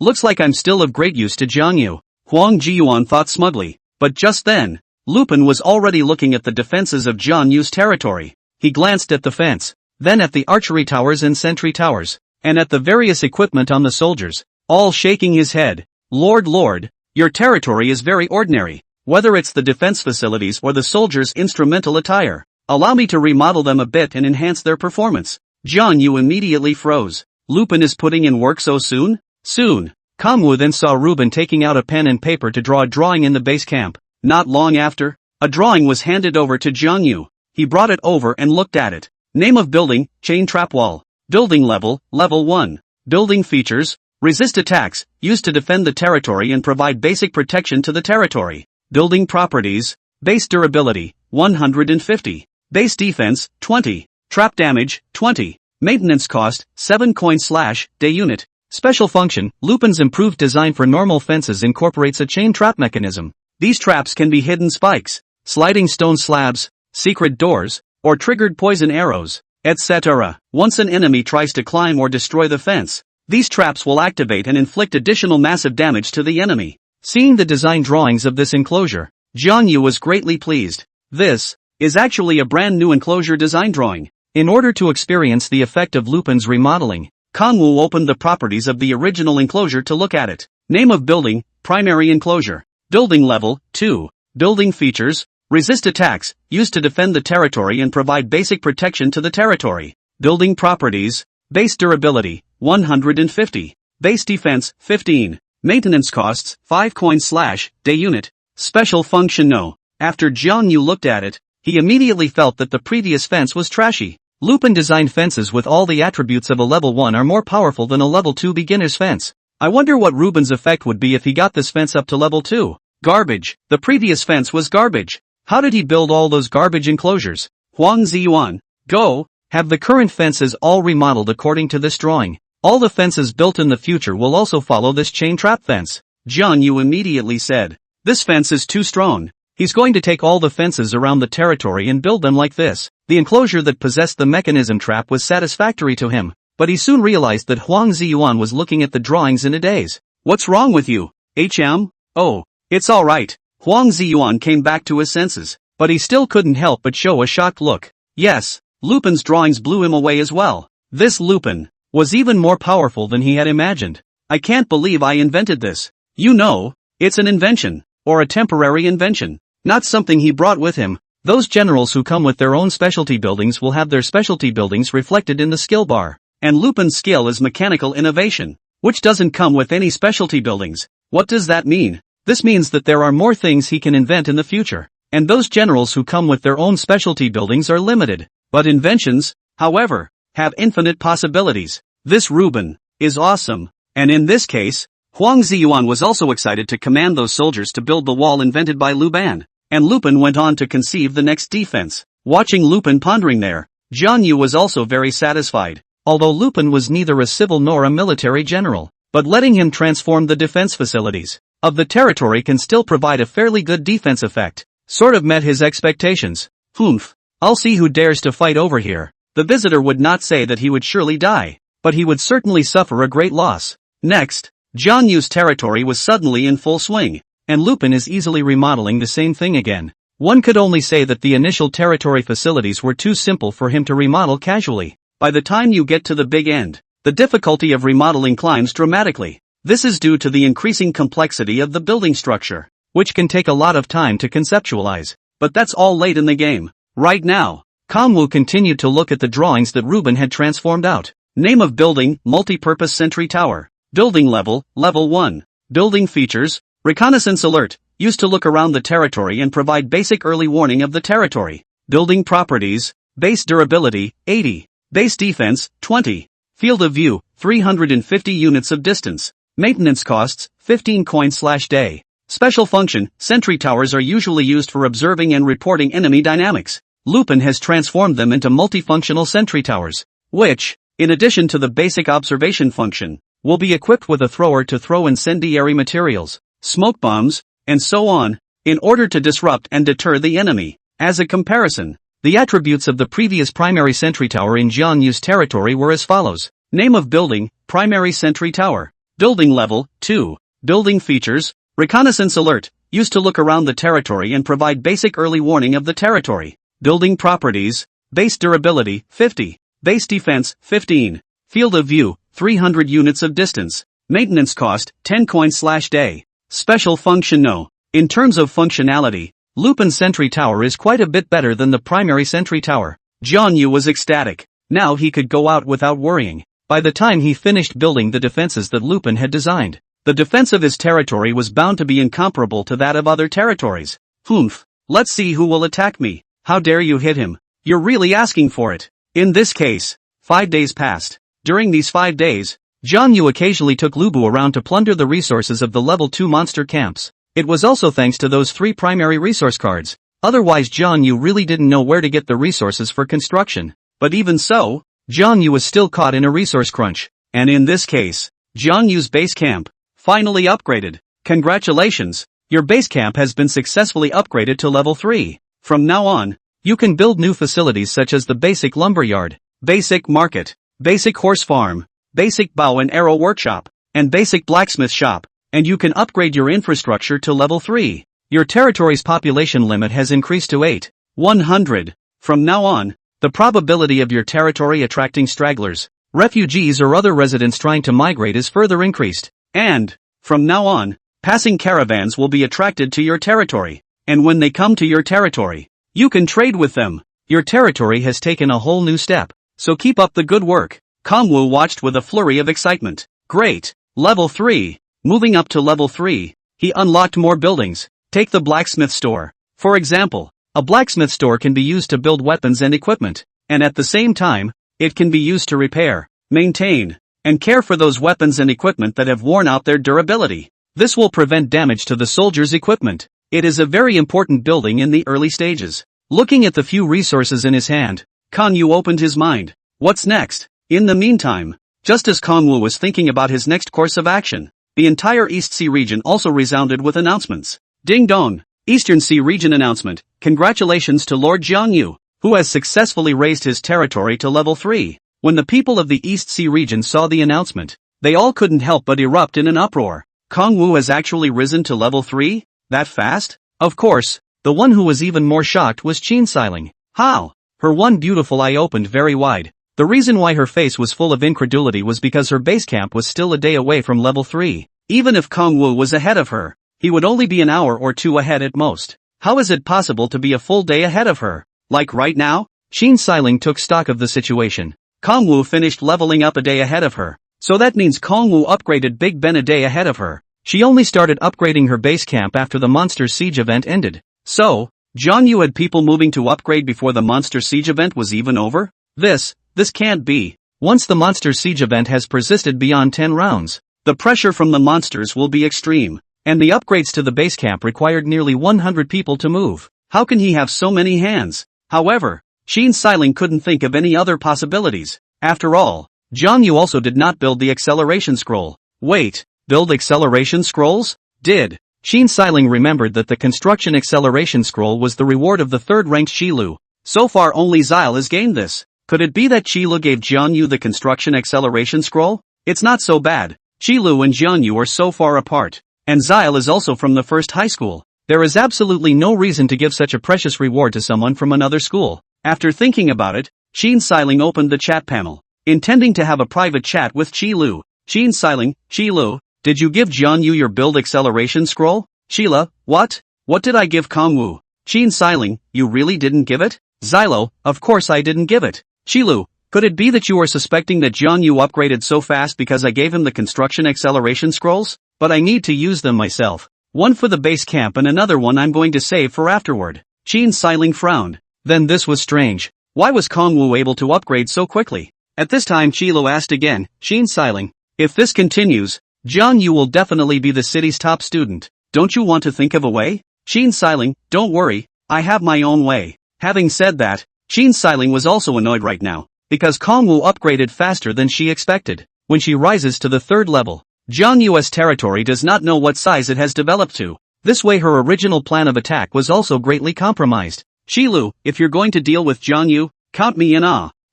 looks like I'm still of great use to Jiang Yu, Huang Ziyuan thought smugly. But just then, Lupin was already looking at the defenses of Jiang Yu's territory. He glanced at the fence, then at the archery towers and sentry towers, and at the various equipment on the soldiers, all shaking his head. Lord, your territory is very ordinary, whether it's the defense facilities or the soldiers' instrumental attire. Allow me to remodel them a bit and enhance their performance. Jiang Yu immediately froze. Lupin is putting in work so soon? Soon. Kongwu then saw Reuben taking out a pen and paper to draw a drawing in the base camp. Not long after, a drawing was handed over to Jiang Yu. He brought it over and looked at it. Name of building, chain trap wall. Building level, level 1. Building features, resist attacks, used to defend the territory and provide basic protection to the territory. Building properties, base durability, 150. Base defense, 20. Trap damage, 20. Maintenance cost, 7 coin/day unit. Special function, Lupin's improved design for normal fences incorporates a chain trap mechanism. These traps can be hidden spikes, sliding stone slabs, secret doors, or triggered poison arrows, etc. Once an enemy tries to climb or destroy the fence, these traps will activate and inflict additional massive damage to the enemy. Seeing the design drawings of this enclosure, Jiang Yu was greatly pleased. This is actually a brand new enclosure design drawing. In order to experience the effect of Lupin's remodeling, Kongwu opened the properties of the original enclosure to look at it. Name of building, primary enclosure. Building level, 2. Building features, resist attacks, used to defend the territory and provide basic protection to the territory. Building properties, base durability, 150. Base defense, 15. Maintenance costs, 5 coin/day unit. Special function no. After Jiang Yu looked at it, he immediately felt that the previous fence was trashy. Lupin designed fences with all the attributes of a level 1 are more powerful than a level 2 beginner's fence. I wonder what Reuben's effect would be if he got this fence up to level 2. Garbage. The previous fence was garbage. How did he build all those garbage enclosures? Huang Ziyuan. Go. Have the current fences all remodeled according to this drawing. All the fences built in the future will also follow this chain trap fence. Jiang Yu immediately said, this fence is too strong. He's going to take all the fences around the territory and build them like this. The enclosure that possessed the mechanism trap was satisfactory to him, but he soon realized that Huang Ziyuan was looking at the drawings in a daze. What's wrong with you, HM? Oh, it's alright. Huang Ziyuan came back to his senses, but he still couldn't help but show a shocked look. Yes, Lupin's drawings blew him away as well. This Lupin was even more powerful than he had imagined. I can't believe I invented this. You know, it's an invention, or a temporary invention. Not something he brought with him. Those generals who come with their own specialty buildings will have their specialty buildings reflected in the skill bar. And Lupin's skill is mechanical innovation, which doesn't come with any specialty buildings. What does that mean? This means that there are more things he can invent in the future. And those generals who come with their own specialty buildings are limited. But inventions, however, have infinite possibilities. This Reuben is awesome. And in this case, Huang Ziyuan was also excited to command those soldiers to build the wall invented by Luban. and Lupin went on to conceive the next defense. Watching Lupin pondering there, Jiang Yu was also very satisfied. Although Lupin was neither a civil nor a military general, but letting him transform the defense facilities of the territory can still provide a fairly good defense effect. Sort of met his expectations. Humph. I'll see who dares to fight over here. The visitor would not say that he would surely die, but he would certainly suffer a great loss. Next, Jiang Yu's territory was suddenly in full swing, and Lupin is easily remodeling the same thing again. One could only say that the initial territory facilities were too simple for him to remodel casually. By the time you get to the big end, the difficulty of remodeling climbs dramatically. This is due to the increasing complexity of the building structure, which can take a lot of time to conceptualize. But that's all late in the game. Right now, Kangwu continued to look at the drawings that Ruben had transformed out. Name of building, multi-purpose sentry tower. Building level, level 1. Building features, reconnaissance alert, used to look around the territory and provide basic early warning of the territory. Building properties, base durability, 80. Base defense, 20. Field of view, 350 units of distance. Maintenance costs, 15 coins/day. Special function, sentry towers are usually used for observing and reporting enemy dynamics. Lupin has transformed them into multifunctional sentry towers, which, in addition to the basic observation function, will be equipped with a thrower to throw incendiary materials, smoke bombs, and so on, in order to disrupt and deter the enemy. As a comparison, the attributes of the previous primary sentry tower in Jiang Yu's territory were as follows. Name of building, primary sentry tower. Building level, 2. Building features, reconnaissance alert, used to look around the territory and provide basic early warning of the territory. Building properties, base durability, 50. Base defense, 15. Field of view, 300 units of distance. Maintenance cost, 10 coins/day. Special function no. In terms of functionality, Lupin's sentry tower is quite a bit better than the primary sentry tower. Jiang Yu was ecstatic. Now he could go out without worrying. By the time he finished building the defenses that Lupin had designed, the defense of his territory was bound to be incomparable to that of other territories. Humph. Let's see who will attack me. How dare you hit him? You're really asking for it. In this case, 5 days passed. During these 5 days, Zhang Yu occasionally took Lubu around to plunder the resources of the level 2 monster camps. It was also thanks to those 3 primary resource cards. Otherwise Zhang Yu really didn't know where to get the resources for construction. But even so, Zhang Yu was still caught in a resource crunch. And in this case, Zhang Yu's base camp, finally upgraded. Congratulations, your base camp has been successfully upgraded to level 3. From now on, you can build new facilities such as the basic lumberyard, basic market, basic horse farm, basic bow and arrow workshop, and basic blacksmith shop, and you can upgrade your infrastructure to level 3. Your territory's population limit has increased to 100. From now on, the probability of your territory attracting stragglers, refugees or other residents trying to migrate is further increased. And, from now on, passing caravans will be attracted to your territory. And when they come to your territory, you can trade with them. Your territory has taken a whole new step. So keep up the good work. Kangwu watched with a flurry of excitement. Great. Level 3. Moving up to level 3, he unlocked more buildings. Take the blacksmith store. For example, a blacksmith store can be used to build weapons and equipment, and at the same time, it can be used to repair, maintain, and care for those weapons and equipment that have worn out their durability. This will prevent damage to the soldier's equipment. It is a very important building in the early stages. Looking at the few resources in his hand, Kangwu opened his mind. What's next? In the meantime, just as Kangwu was thinking about his next course of action, the entire East Sea region also resounded with announcements. Ding dong! Eastern Sea region announcement. Congratulations to Lord Jiang Yu, who has successfully raised his territory to level 3. When the people of the East Sea region saw the announcement, they all couldn't help but erupt in an uproar. Kangwu has actually risen to level 3? That fast? Of course, the one who was even more shocked was Xiang. How? Her one beautiful eye opened very wide. The reason why her face was full of incredulity was because her base camp was still a day away from level 3. Even if Kangwu was ahead of her, he would only be an hour or 2 ahead at most. How is it possible to be a full day ahead of her? Like right now? Xiang took stock of the situation. Kangwu finished leveling up a day ahead of her, so that means Kangwu upgraded Big Ben a day ahead of her. She only started upgrading her base camp after the Monster Siege event ended. So, Jiang Yu had people moving to upgrade before the Monster Siege event was even over? This can't be. Once the Monster Siege event has persisted beyond 10 rounds, the pressure from the monsters will be extreme. And the upgrades to the base camp required nearly 100 people to move. How can he have so many hands? However, Xiang Yu couldn't think of any other possibilities. After all, Jiang Yu also did not build the acceleration scroll. Wait, build acceleration scrolls? Did Xiang Yu remembered that the construction acceleration scroll was the reward of the third-ranked Qilu. So far only Zile has gained this. Could it be that Qilu gave Jiang Yu the construction acceleration scroll? It's not so bad. Qilu and Jiang Yu are so far apart. And Zile is also from the first high school. There is absolutely no reason to give such a precious reward to someone from another school. After thinking about it, Xiang Yu opened the chat panel, intending to have a private chat with Qilu. Qilu, did you give Jiang Yu your build acceleration scroll? Sheila, what? What did I give Kongwu? Xiang, you really didn't give it? Xilo, of course I didn't give it. Qilu, could it be that you are suspecting that Jiang Yu upgraded so fast because I gave him the construction acceleration scrolls? But I need to use them myself. One for the base camp and another one I'm going to save for afterward. Xiang frowned. Then this was strange. Why was Kongwu able to upgrade so quickly? At this time Qilu asked again, Xiang, if this continues, Jiang Yu will definitely be the city's top student. Don't you want to think of a way? Xiang, don't worry, I have my own way. Having said that, Xiang was also annoyed right now, because Kongwu upgraded faster than she expected. When she rises to the third level, Jiang Yu's territory does not know what size it has developed to. This way her original plan of attack was also greatly compromised. Qilu, if you're going to deal with Jiang Yu, count me in.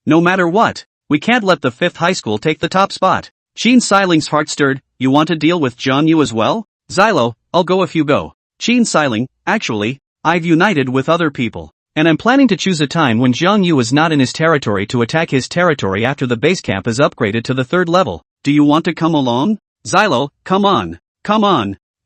No matter what, we can't let the 5th high school take the top spot. Xiang's heart stirred. You want to deal with Jiang Yu as well? Xilo, I'll go if you go. Xiang, actually, I've united with other people. And I'm planning to choose a time when Jiang Yu is not in his territory to attack his territory after the base camp is upgraded to the 3rd level. Do you want to come along? Xilo, come on.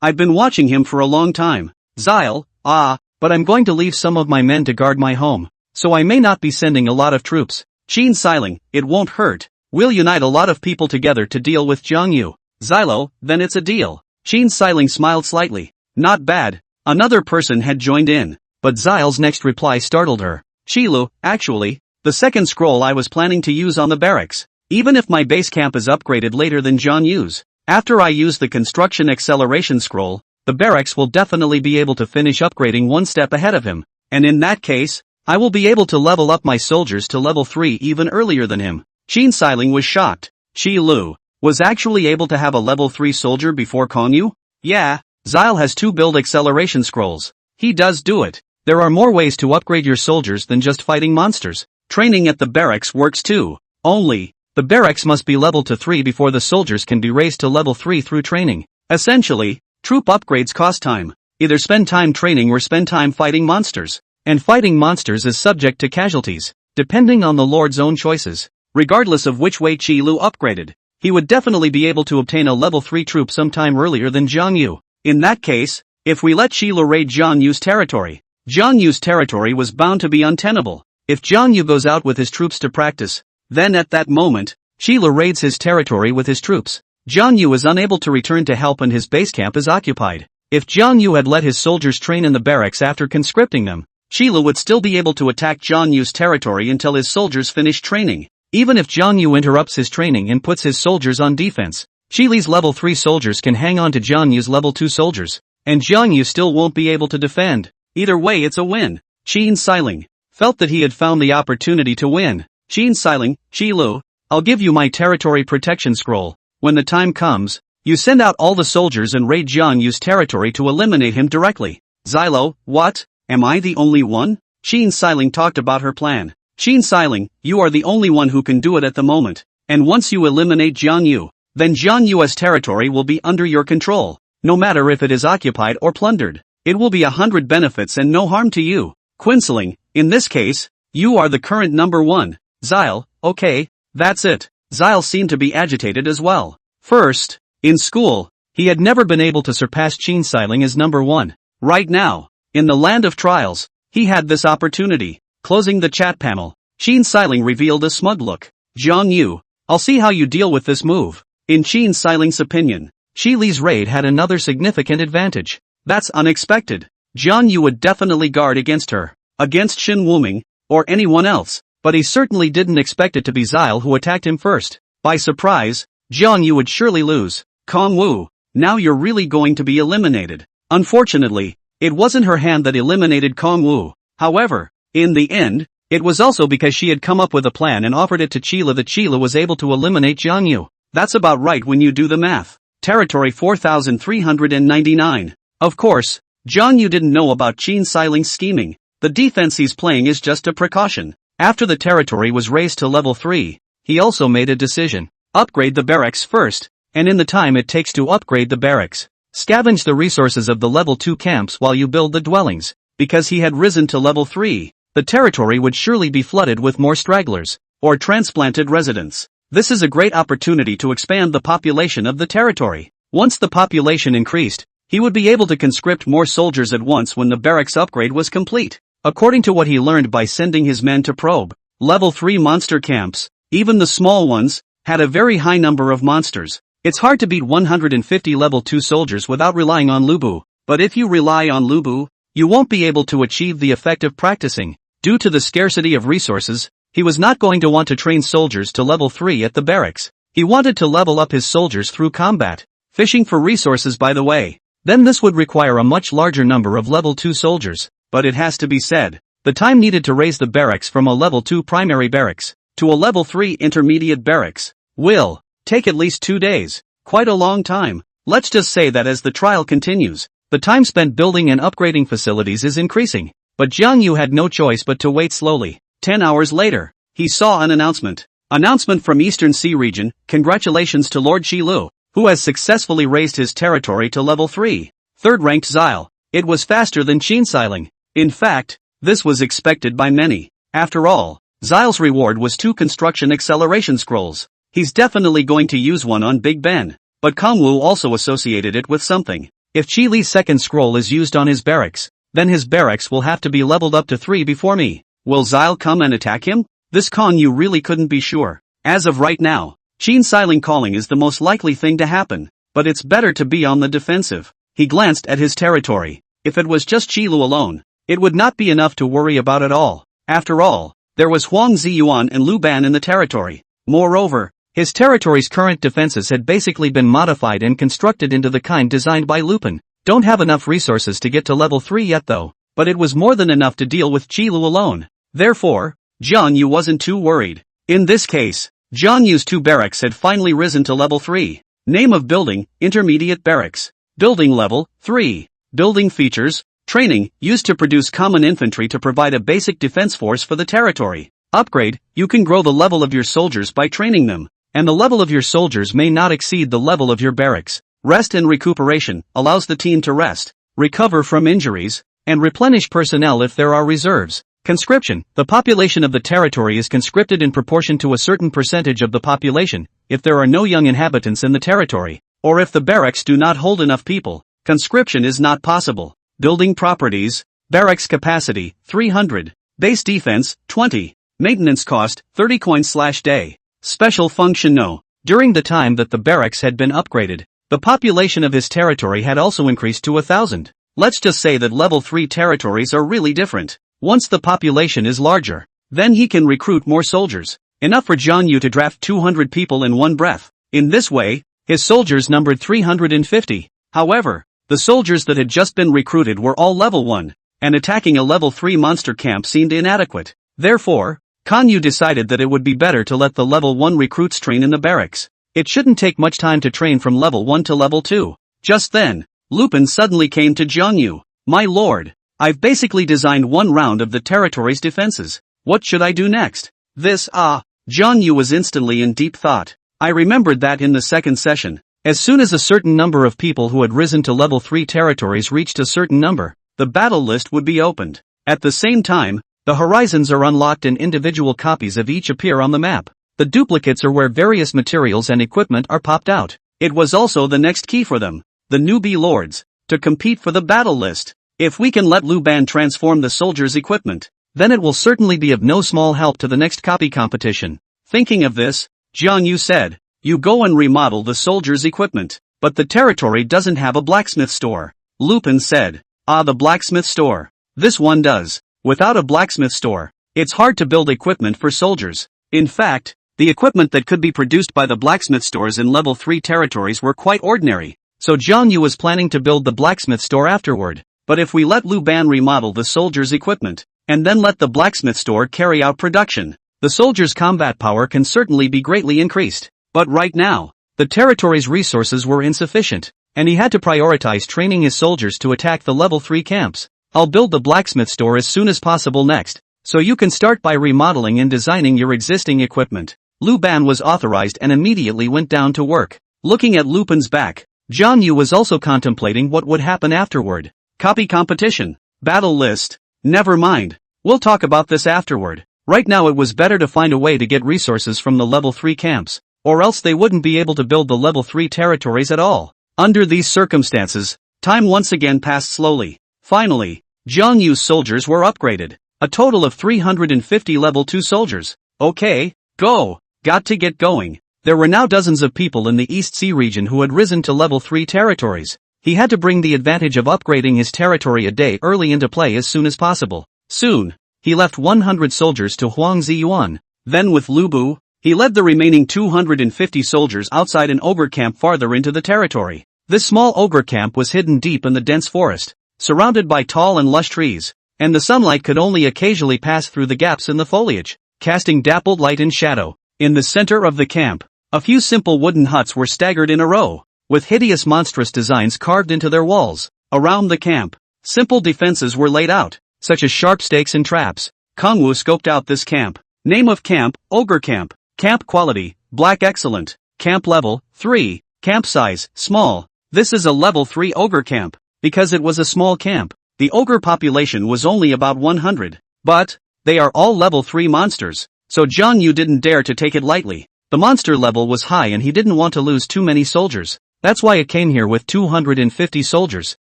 I've been watching him for a long time. Xile, but I'm going to leave some of my men to guard my home. So I may not be sending a lot of troops. Xiang, it won't hurt. We'll unite a lot of people together to deal with Jiang Yu. Xilo, then it's a deal. Xiang smiled slightly. Not bad. Another person had joined in. But Xile's next reply startled her. Qilu, actually, the 2nd scroll I was planning to use on the barracks. Even if my base camp is upgraded later than Jiang Yu's. After I use the construction acceleration scroll, the barracks will definitely be able to finish upgrading one step ahead of him. And in that case, I will be able to level up my soldiers to level 3 even earlier than him. Xiang was shocked. Qilu was actually able to have a level 3 soldier before Kongwu? Yeah, Xile has 2 build acceleration scrolls. He does do it. There are more ways to upgrade your soldiers than just fighting monsters. Training at the barracks works too. Only, the barracks must be level to 3 before the soldiers can be raised to level 3 through training. Essentially, troop upgrades cost time. Either spend time training or spend time fighting monsters. And fighting monsters is subject to casualties, depending on the Lord's own choices. Regardless of which way Qilu upgraded, he would definitely be able to obtain a level 3 troop sometime earlier than Jiang Yu. In that case, if we let Qilu raid Jiang Yu's territory was bound to be untenable. If Jiang Yu goes out with his troops to practice, then at that moment, Qilu raids his territory with his troops. Jiang Yu is unable to return to help and his base camp is occupied. If Jiang Yu had let his soldiers train in the barracks after conscripting them, Qilu would still be able to attack Jiang Yu's territory until his soldiers finished training. Even if Jiang Yu interrupts his training and puts his soldiers on defense, Qilu's level 3 soldiers can hang on to Jiang Yu's level 2 soldiers, and Jiang Yu still won't be able to defend. Either way it's a win. Xiang felt that he had found the opportunity to win. Qilu, I'll give you my territory protection scroll. When the time comes, you send out all the soldiers and raid Jiang Yu's territory to eliminate him directly. Xilo, what? Am I the only one? Xiang talked about her plan. Xiang, you are the only one who can do it at the moment. And once you eliminate Jiang Yu, then Jiang Yu's territory will be under your control. No matter if it is occupied or plundered. It will be 100 benefits and no harm to you. Quinceling, in this case, you are the current number 1. Xile, okay, that's it. Xile seemed to be agitated as well. First, in school, he had never been able to surpass Xiang as number 1. Right now, in the land of trials, he had this opportunity. Closing the chat panel, Xiang revealed a smug look. Jiang Yu, I'll see how you deal with this move. In Xiang's opinion, Shi Li's raid had another significant advantage. That's unexpected. Jiang Yu would definitely guard against her, against Shen Wuming, or anyone else, but he certainly didn't expect it to be Xile who attacked him first. By surprise, Jiang Yu would surely lose. Kongwu, now you're really going to be eliminated. Unfortunately, it wasn't her hand that eliminated Kong Wu. However, in the end, it was also because she had come up with a plan and offered it to Qila that Qila was able to eliminate Jiang Yu. That's about right when you do the math. Territory 4399. Of course, Jiang Yu didn't know about Qin Xiling's scheming. The defense he's playing is just a precaution. After the territory was raised to level 3, he also made a decision. Upgrade the barracks first, and in the time it takes to upgrade the barracks, scavenge the resources of the level 2 camps while you build the dwellings. Because he had risen to level 3, the territory would surely be flooded with more stragglers, or transplanted residents. This is a great opportunity to expand the population of the territory. Once the population increased, he would be able to conscript more soldiers at once when the barracks upgrade was complete. According to what he learned by sending his men to probe level 3 monster camps, even the small ones had a very high number of monsters. It's hard to beat 150 level 2 soldiers without relying on Lubu, but if you rely on Lubu, you won't be able to achieve the effect of practicing. Due to the scarcity of resources, he was not going to want to train soldiers to level 3 at the barracks. He wanted to level up his soldiers through combat, fishing for resources by the way. Then this would require a much larger number of level 2 soldiers, but it has to be said, the time needed to raise the barracks from a level 2 primary barracks to a level 3 intermediate barracks will take at least 2 days, quite a long time. Let's just say that as the trial continues, the time spent building and upgrading facilities is increasing, but Jiang Yu had no choice but to wait slowly. 10 hours later, he saw an announcement. Announcement from Eastern Sea region, congratulations to Lord Qilu, who has successfully raised his territory to level 3. Third-ranked Xile. It was faster than Qin Xiling. In fact, this was expected by many. After all, Xile's reward was 2 construction acceleration scrolls. He's definitely going to use one on Big Ben. But Kongwu also associated it with something. If Qi Li's second scroll is used on his barracks, then his barracks will have to be leveled up to 3 before me. Will Xile come and attack him? This Kong Yu really couldn't be sure. As of right now, Qin Xiling calling is the most likely thing to happen, but it's better to be on the defensive. He glanced at his territory. If it was just Qilu alone, it would not be enough to worry about at all. After all, there was Huang Ziyuan and Lu Ban in the territory. Moreover, his territory's current defenses had basically been modified and constructed into the kind designed by Lupin. Don't have enough resources to get to level 3 yet though, but it was more than enough to deal with Qilu alone. Therefore, Jiang Yu wasn't too worried. In this case, Jiang Yu's 2 barracks had finally risen to level 3. Name of building, intermediate barracks. Building level, 3. Building features, training, used to produce common infantry to provide a basic defense force for the territory. Upgrade, you can grow the level of your soldiers by training them, and the level of your soldiers may not exceed the level of your barracks. Rest and recuperation, allows the team to rest, recover from injuries, and replenish personnel if there are reserves. Conscription, the population of the territory is conscripted in proportion to a certain percentage of the population, if there are no young inhabitants in the territory, or if the barracks do not hold enough people, conscription is not possible. Building properties, barracks capacity, 300, base defense, 20, maintenance cost, 30 coins/day. Special function no. During the time that the barracks had been upgraded, the population of his territory had also increased to 1,000. Let's just say that level 3 territories are really different. Once the population is larger, then he can recruit more soldiers. Enough for Zhang Yu to draft 200 people in one breath. In this way, his soldiers numbered 350. However, the soldiers that had just been recruited were all level 1, and attacking a level 3 monster camp seemed inadequate. Therefore, Guan Yu decided that it would be better to let the level 1 recruits train in the barracks. It shouldn't take much time to train from level 1 to level 2. Just then, Lupin suddenly came to Jiang Yu. My lord, I've basically designed one round of the territory's defenses. What should I do next? Jiang Yu was instantly in deep thought. I remembered that in the second session, as soon as a certain number of people who had risen to level 3 territories reached a certain number, the battle list would be opened. At the same time, the horizons are unlocked and individual copies of each appear on the map. The duplicates are where various materials and equipment are popped out. It was also the next key for them, the newbie lords, to compete for the battle list. If we can let Lu Ban transform the soldiers' equipment, then it will certainly be of no small help to the next copy competition. Thinking of this, Jiang Yu said, you go and remodel the soldiers' equipment. But the territory doesn't have a blacksmith store. Lupin said, the blacksmith store. This one does. Without a blacksmith store, it's hard to build equipment for soldiers. In fact, the equipment that could be produced by the blacksmith stores in level 3 territories were quite ordinary. so Jiang Yu was planning to build the blacksmith store afterward. But if we let Lu Ban remodel the soldiers' equipment, and then let the blacksmith store carry out production, the soldiers' combat power can certainly be greatly increased. But right now, the territory's resources were insufficient, and he had to prioritize training his soldiers to attack the level 3 camps. I'll build the blacksmith store as soon as possible next, so you can start by remodeling and designing your existing equipment. Lu Ban was authorized and immediately went down to work. Looking at Lupin's back, Jiang Yu was also contemplating what would happen afterward. Copy competition. Battle list. Never mind. We'll talk about this afterward. Right now it was better to find a way to get resources from the level 3 camps, or else they wouldn't be able to build the level 3 territories at all. Under these circumstances, time once again passed slowly. Finally, Jiang Yu's soldiers were upgraded. A total of 350 level 2 soldiers. Okay, go. Got to get going. There were now dozens of people in the East Sea region who had risen to level 3 territories. He had to bring the advantage of upgrading his territory a day early into play as soon as possible. Soon, he left 100 soldiers to Huangzi Yuan. Then with Lubu, he led the remaining 250 soldiers outside an ogre camp farther into the territory. This small ogre camp was hidden deep in the dense forest, surrounded by tall and lush trees, and the sunlight could only occasionally pass through the gaps in the foliage, casting dappled light and shadow. In the center of the camp, a few simple wooden huts were staggered in a row, with hideous monstrous designs carved into their walls. Around the camp, simple defenses were laid out, such as sharp stakes and traps. Kong Wu scoped out this camp. Name of camp, Ogre Camp. Camp quality, Black Excellent. Camp level, 3. Camp size, small. This is a level 3 Ogre Camp. Because it was a small camp, the ogre population was only about 100. But, they are all level 3 monsters, so Jiang Yu didn't dare to take it lightly. The monster level was high and he didn't want to lose too many soldiers. That's why it came here with 250 soldiers.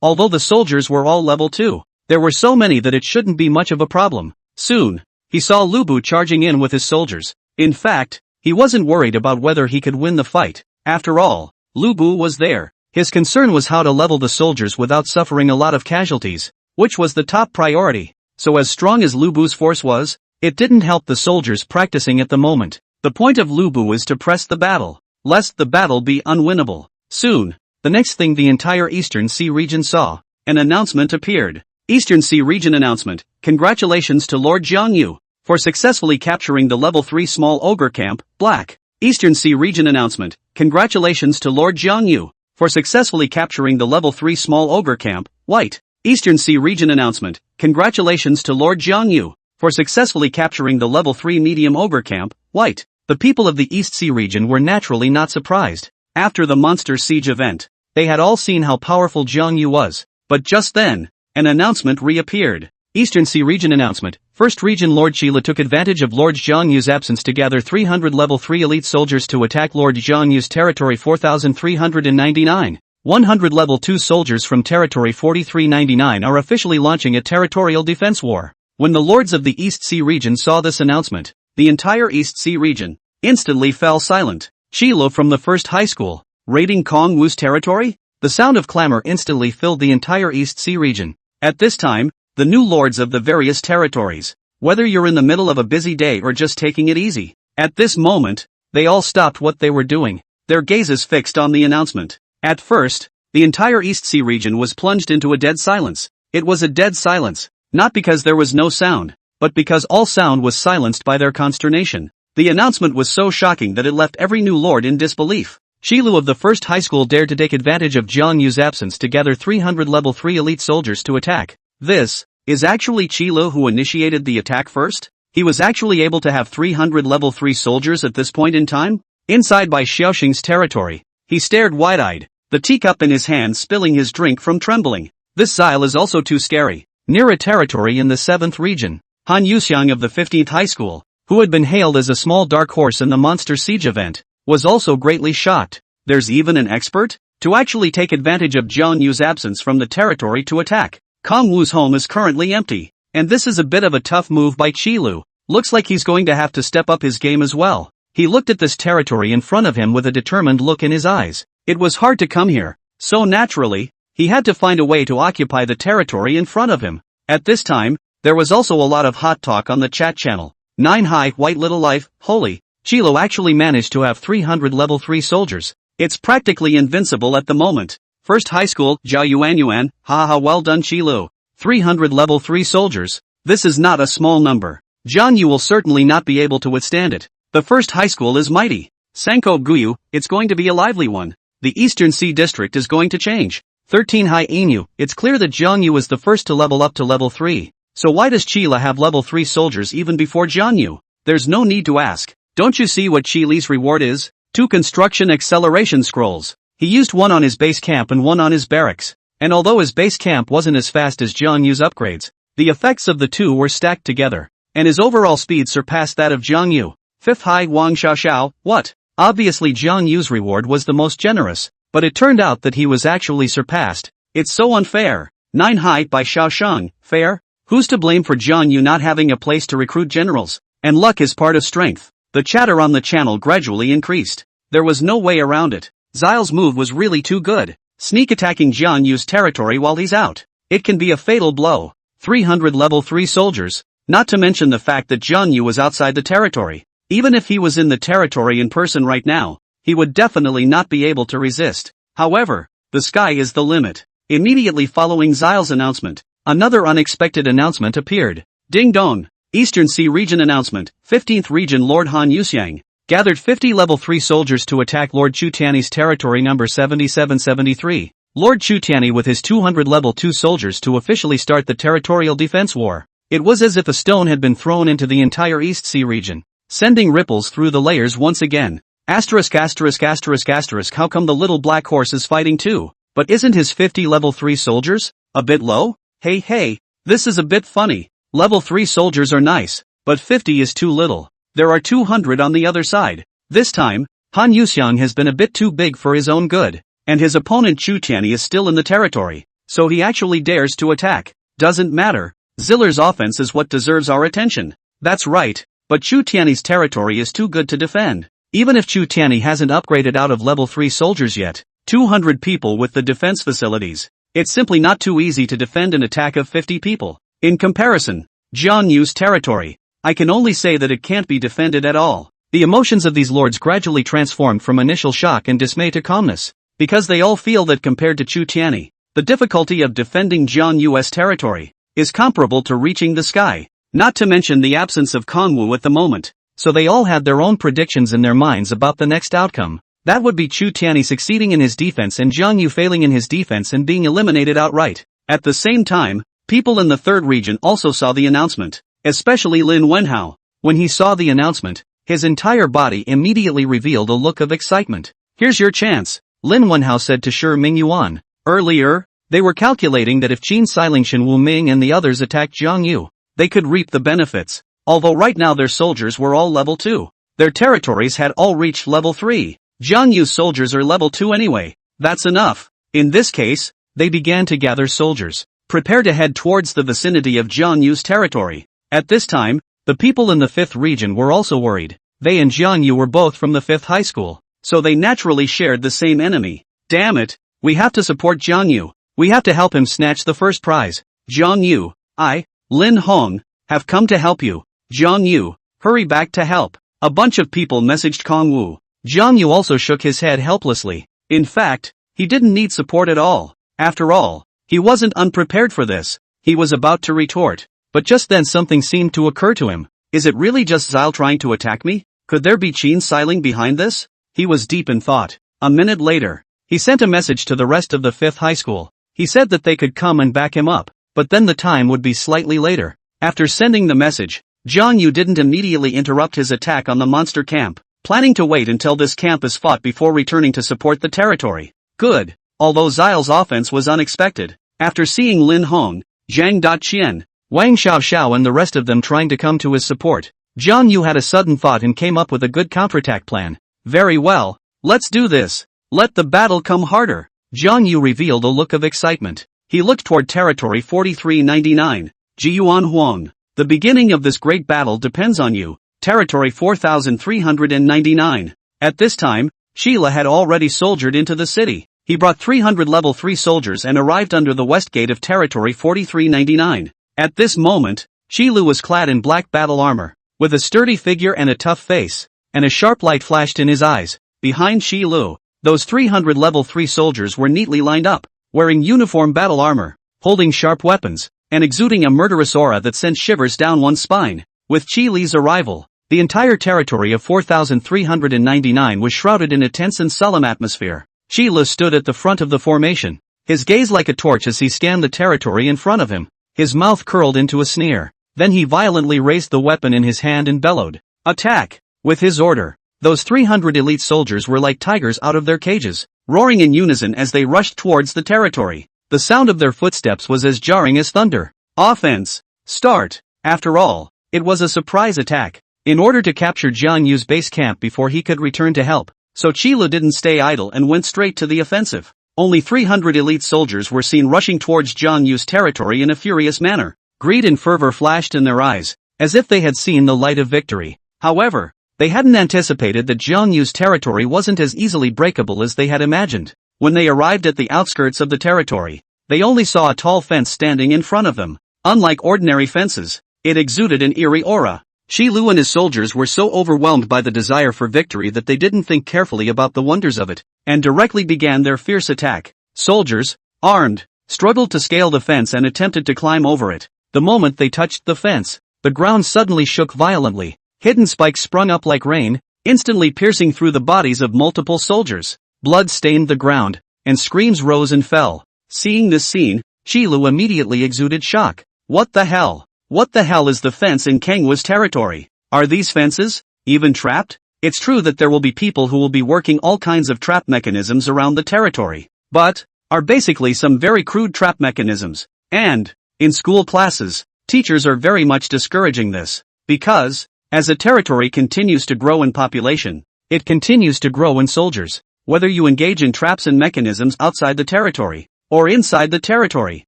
Although the soldiers were all level 2, there were so many that it shouldn't be much of a problem. Soon, he saw Lubu charging in with his soldiers. In fact, he wasn't worried about whether he could win the fight. After all, Lubu was there. His concern was how to level the soldiers without suffering a lot of casualties, which was the top priority. So as strong as Lubu's force was, it didn't help the soldiers practicing at the moment. The point of Lubu is to press the battle, lest the battle be unwinnable. Soon, the next thing the entire Eastern Sea region saw, an announcement appeared. Eastern Sea region announcement. Congratulations to Lord Jiang Yu for successfully capturing the level 3 small ogre camp, Black. Eastern Sea region announcement. Congratulations to Lord Jiang Yu for successfully capturing the level 3 small ogre camp, White. Eastern Sea region announcement. Congratulations to Lord Jiang Yu for successfully capturing the level 3 medium ogre camp, White. The people of the East Sea region were naturally not surprised. After the monster siege event, they had all seen how powerful Jiang Yu was. But just then, an announcement reappeared. Eastern Sea region announcement. First region Lord Shila took advantage of Lord Jiang Yu's absence to gather 300 level 3 elite soldiers to attack Lord Jiang Yu's territory 4399. 100 level 2 soldiers from territory 4399 are officially launching a territorial defense war. When the lords of the East Sea region saw this announcement, the entire East Sea region instantly fell silent. Chilo from the first high school, raiding Kong Wu's territory? The sound of clamor instantly filled the entire East Sea region. At this time, the new lords of the various territories, whether you're in the middle of a busy day or just taking it easy, at this moment, they all stopped what they were doing, their gazes fixed on the announcement. At first, the entire East Sea region was plunged into a dead silence. It was a dead silence, not because there was no sound, but because all sound was silenced by their consternation. The announcement was so shocking that it left every new lord in disbelief. Qilu of the first high school dared to take advantage of Jiang Yu's absence to gather 300 level 3 elite soldiers to attack. This is actually Qilu who initiated the attack first? He was actually able to have 300 level 3 soldiers at this point in time? Inside Bai Xiaoxing's territory, he stared wide-eyed, the teacup in his hand spilling his drink from trembling. This Xile is also too scary. Near a territory in the 7th region, Han Yuxiang of the 15th high school, who had been hailed as a small dark horse in the monster siege event, was also greatly shocked. There's even an expert? To actually take advantage of Jiang Yu's absence from the territory to attack. Kong Wu's home is currently empty, and this is a bit of a tough move by Qilu. Looks like he's going to have to step up his game as well. He looked at this territory in front of him with a determined look in his eyes. It was hard to come here, so naturally, he had to find a way to occupy the territory in front of him. At this time, there was also a lot of hot talk on the chat channel. 9 High White Little Life, holy, Qilu actually managed to have 300 level 3 soldiers. It's practically invincible at the moment. First high school, Jiao Yuan Yuan, haha well done Qilu. 300 level 3 soldiers. This is not a small number. Zhang Yu will certainly not be able to withstand it. The first high school is mighty. Sanko Guyu, it's going to be a lively one. The Eastern Sea District is going to change. 13 High Inu, it's clear that Zhang Yu is the first to level up to level 3. So why does Qila have level 3 soldiers even before Zhang Yu? There's no need to ask. Don't you see what Qili's reward is? 2 construction acceleration scrolls. He used one on his base camp and one on his barracks. And although his base camp wasn't as fast as Zhang Yu's upgrades, the effects of the two were stacked together. And his overall speed surpassed that of Zhang Yu. 5th High Wang Xiao. What? Obviously Zhang Yu's reward was the most generous. But it turned out that he was actually surpassed. It's so unfair. 9 High by Xiaosheng. Fair? Who's to blame for Zhang Yu not having a place to recruit generals? And luck is part of strength. The chatter on the channel gradually increased. There was no way around it. Xile's move was really too good. Sneak attacking Jiang Yu's territory while he's out. It can be a fatal blow. 300 level 3 soldiers. Not to mention the fact that Jiang Yu was outside the territory. Even if he was in the territory in person right now, he would definitely not be able to resist. However, the sky is the limit. Immediately following Xile's announcement, another unexpected announcement appeared. Ding dong! Eastern Sea Region announcement. 15th Region Lord Han Yuxiang gathered 50 level 3 soldiers to attack Lord Chu Tiany's territory number 7773. Lord Chu Tiany with his 200 level 2 soldiers to officially start the territorial defense war. It was as if a stone had been thrown into the entire East Sea region, sending ripples through the layers once again. Asterisk. How come the little black horse is fighting too? But isn't his 50 level 3 soldiers a bit low? Hey, this is a bit funny. Level 3 soldiers are nice, but 50 is too little. There are 200 on the other side. This time, Han Yuxiang has been a bit too big for his own good, and his opponent Chu Tiany is still in the territory, so he actually dares to attack. Doesn't matter. Ziller's offense is what deserves our attention. That's right, but Chu Tiany's territory is too good to defend. Even if Chu Tiany hasn't upgraded out of level 3 soldiers yet, 200 people with the defense facilities. It's simply not too easy to defend an attack of 50 people. In comparison, Jiang Yu's territory, I can only say that it can't be defended at all. The emotions of these lords gradually transformed from initial shock and dismay to calmness, because they all feel that compared to Chu Tiany, the difficulty of defending Jiang Yu's territory is comparable to reaching the sky, not to mention the absence of Kongwu at the moment, so they all had their own predictions in their minds about the next outcome. That would be Chu Tiany succeeding in his defense and Jiang Yu failing in his defense and being eliminated outright. At the same time, people in the third region also saw the announcement, especially Lin Wenhao. When he saw the announcement, his entire body immediately revealed a look of excitement. Here's your chance, Lin Wenhao said to Shi Mingyuan. Earlier, they were calculating that if Qin Xiling Wu Ming and the others attacked Jiang Yu, they could reap the benefits. Although right now their soldiers were all level 2. Their territories had all reached level 3. Jiang Yu's soldiers are level 2 anyway. That's enough. In this case, they began to gather soldiers, prepare to head towards the vicinity of Jiang Yu's territory. At this time, the people in the 5th region were also worried. They and Jiang Yu were both from the 5th high school, so they naturally shared the same enemy. Damn it, we have to support Jiang Yu. We have to help him snatch the first prize. Jiang Yu, I, Lin Hong, have come to help you. Jiang Yu, hurry back to help. A bunch of people messaged Kongwu. Jiang Yu also shook his head helplessly. In fact, he didn't need support at all. After all, he wasn't unprepared for this. He was about to retort. But just then something seemed to occur to him. Is it really just Xile trying to attack me? Could there be Qin Xiling behind this? He was deep in thought. A minute later, he sent a message to the rest of the 5th high school. He said that they could come and back him up, but then the time would be slightly later. After sending the message, Jiang Yu didn't immediately interrupt his attack on the monster camp, planning to wait until this camp is fought before returning to support the territory. Good. Although Xile's offense was unexpected, after seeing Lin Hong, Zhang Daqian, Wang Xiao and the rest of them trying to come to his support, Jiang Yu had a sudden thought and came up with a good counterattack plan. Very well, let's do this. Let the battle come harder. Jiang Yu revealed a look of excitement. He looked toward territory 4399. Jiyuan Huang. The beginning of this great battle depends on you. Territory 4399. At this time, Sheila had already soldiered into the city. He brought 300 level 3 soldiers and arrived under the west gate of territory 4399. At this moment, Shilu was clad in black battle armor, with a sturdy figure and a tough face, and a sharp light flashed in his eyes. Behind Shilu, Those 300 level 3 soldiers were neatly lined up, wearing uniform battle armor, holding sharp weapons, and exuding a murderous aura that sent shivers down one's spine. With Qi Li's arrival, the entire territory of 4,399 was shrouded in a tense and solemn atmosphere. Qi Li stood at the front of the formation, his gaze like a torch as he scanned the territory in front of him. His mouth curled into a sneer. Then he violently raised the weapon in his hand and bellowed, "Attack!" With his order, those 300 elite soldiers were like tigers out of their cages, roaring in unison as they rushed towards the territory. The sound of their footsteps was as jarring as thunder. Offense! Start! After all, it was a surprise attack, in order to capture Jiang Yu's base camp before he could return to help. So Qi Li didn't stay idle and went straight to the offensive. Only 300 elite soldiers were seen rushing towards Jiang Yu's territory in a furious manner. Greed and fervor flashed in their eyes, as if they had seen the light of victory. However, they hadn't anticipated that Jiang Yu's territory wasn't as easily breakable as they had imagined. When they arrived at the outskirts of the territory, they only saw a tall fence standing in front of them. Unlike ordinary fences, it exuded an eerie aura. Qi Lu and his soldiers were so overwhelmed by the desire for victory that they didn't think carefully about the wonders of it, and directly began their fierce attack. Soldiers, armed, struggled to scale the fence and attempted to climb over it. The moment they touched the fence, the ground suddenly shook violently. Hidden spikes sprung up like rain, instantly piercing through the bodies of multiple soldiers. Blood stained the ground, and screams rose and fell. Seeing this scene, Qi Lu immediately exuded shock. What the hell? What the hell is the fence in Kanghua's territory? Are these fences even trapped? It's true that there will be people who will be working all kinds of trap mechanisms around the territory, but are basically some very crude trap mechanisms. And in school classes, teachers are very much discouraging this, because, as a territory continues to grow in population, it continues to grow in soldiers. Whether you engage in traps and mechanisms outside the territory, or inside the territory,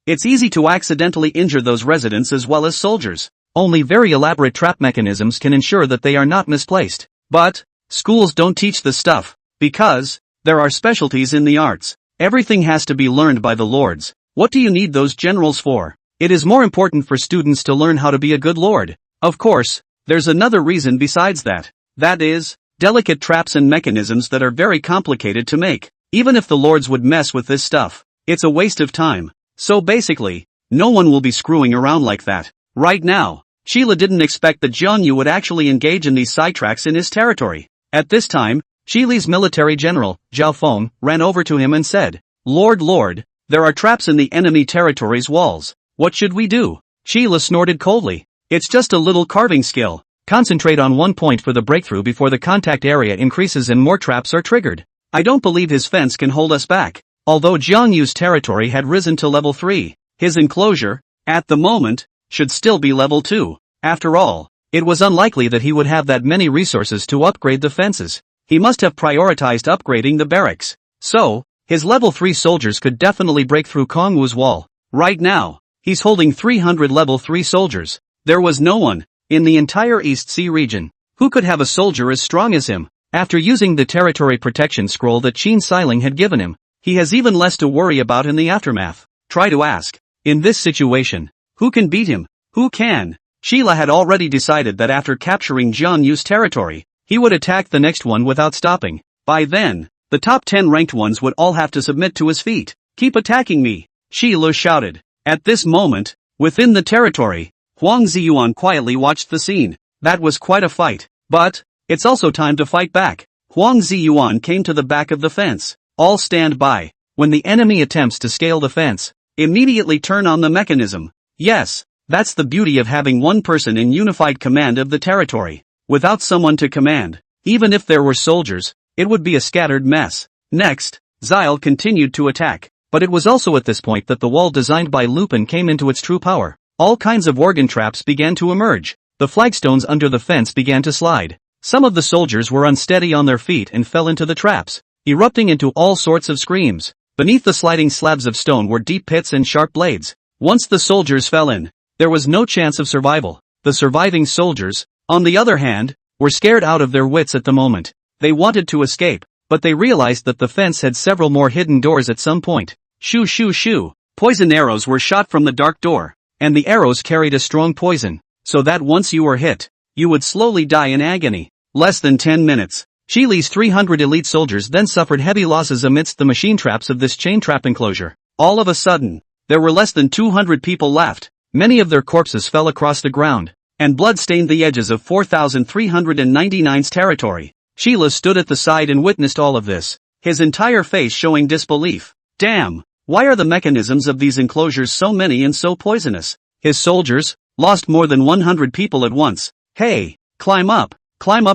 it's easy to accidentally injure those residents as well as soldiers. Only very elaborate trap mechanisms can ensure that they are not misplaced. But schools don't teach this stuff, because there are specialties in the arts. Everything has to be learned by the lords. What do you need those generals for? It is more important for students to learn how to be a good lord. Of course, there's another reason besides that. That is, delicate traps and mechanisms that are very complicated to make. Even if the lords would mess with this stuff, it's a waste of time. So basically, no one will be screwing around like that. Right now, Qi Li didn't expect that Jiang Yu would actually engage in these sidetracks in his territory. At this time, Qi Li's military general, Zhao Feng, ran over to him and said, Lord, there are traps in the enemy territory's walls. What should we do? Qi Li snorted coldly. It's just a little carving skill. Concentrate on one point for the breakthrough before the contact area increases and more traps are triggered. I don't believe his fence can hold us back. Although Jiang Yu's territory had risen to level 3, his enclosure, at the moment, should still be level 2. After all, it was unlikely that he would have that many resources to upgrade the fences. He must have prioritized upgrading the barracks. So, his level 3 soldiers could definitely break through Kanghua's wall. Right now, he's holding 300 level 3 soldiers. There was no one, in the entire East Sea region, who could have a soldier as strong as him. After using the territory protection scroll that Qin Xiling had given him, he has even less to worry about in the aftermath. Try to ask. In this situation, who can beat him? Who can? Qi Li had already decided that after capturing Jiang Yu's territory, he would attack the next one without stopping. By then, the top 10 ranked ones would all have to submit to his feet. Keep attacking me, Qi Li shouted. At this moment, within the territory, Huang Ziyuan quietly watched the scene. That was quite a fight. But it's also time to fight back. Huang Ziyuan came to the back of the fence. All stand by. When the enemy attempts to scale the fence, immediately turn on the mechanism. Yes, that's the beauty of having one person in unified command of the territory. Without someone to command, even if there were soldiers, it would be a scattered mess. Next, Zile continued to attack. But it was also at this point that the wall designed by Lupin came into its true power. All kinds of organ traps began to emerge. The flagstones under the fence began to slide. Some of the soldiers were unsteady on their feet and fell into the traps, erupting into all sorts of screams. Beneath the sliding slabs of stone were deep pits and sharp blades. Once the soldiers fell in, there was no chance of survival. The surviving soldiers, on the other hand, were scared out of their wits at the moment. They wanted to escape, but they realized that the fence had several more hidden doors at some point. Shoo shoo shoo. Poison arrows were shot from the dark door, and the arrows carried a strong poison, so that once you were hit, you would slowly die in agony. Less than 10 minutes. Shi Li's 300 elite soldiers then suffered heavy losses amidst the machine traps of this chain trap enclosure. All of a sudden, there were less than 200 people left. Many of their corpses fell across the ground, and blood stained the edges of 4,399's territory. Sheila stood at the side and witnessed all of this, his entire face showing disbelief. Damn, why are the mechanisms of these enclosures so many and so poisonous? His soldiers lost more than 100 people at once. Hey, climb up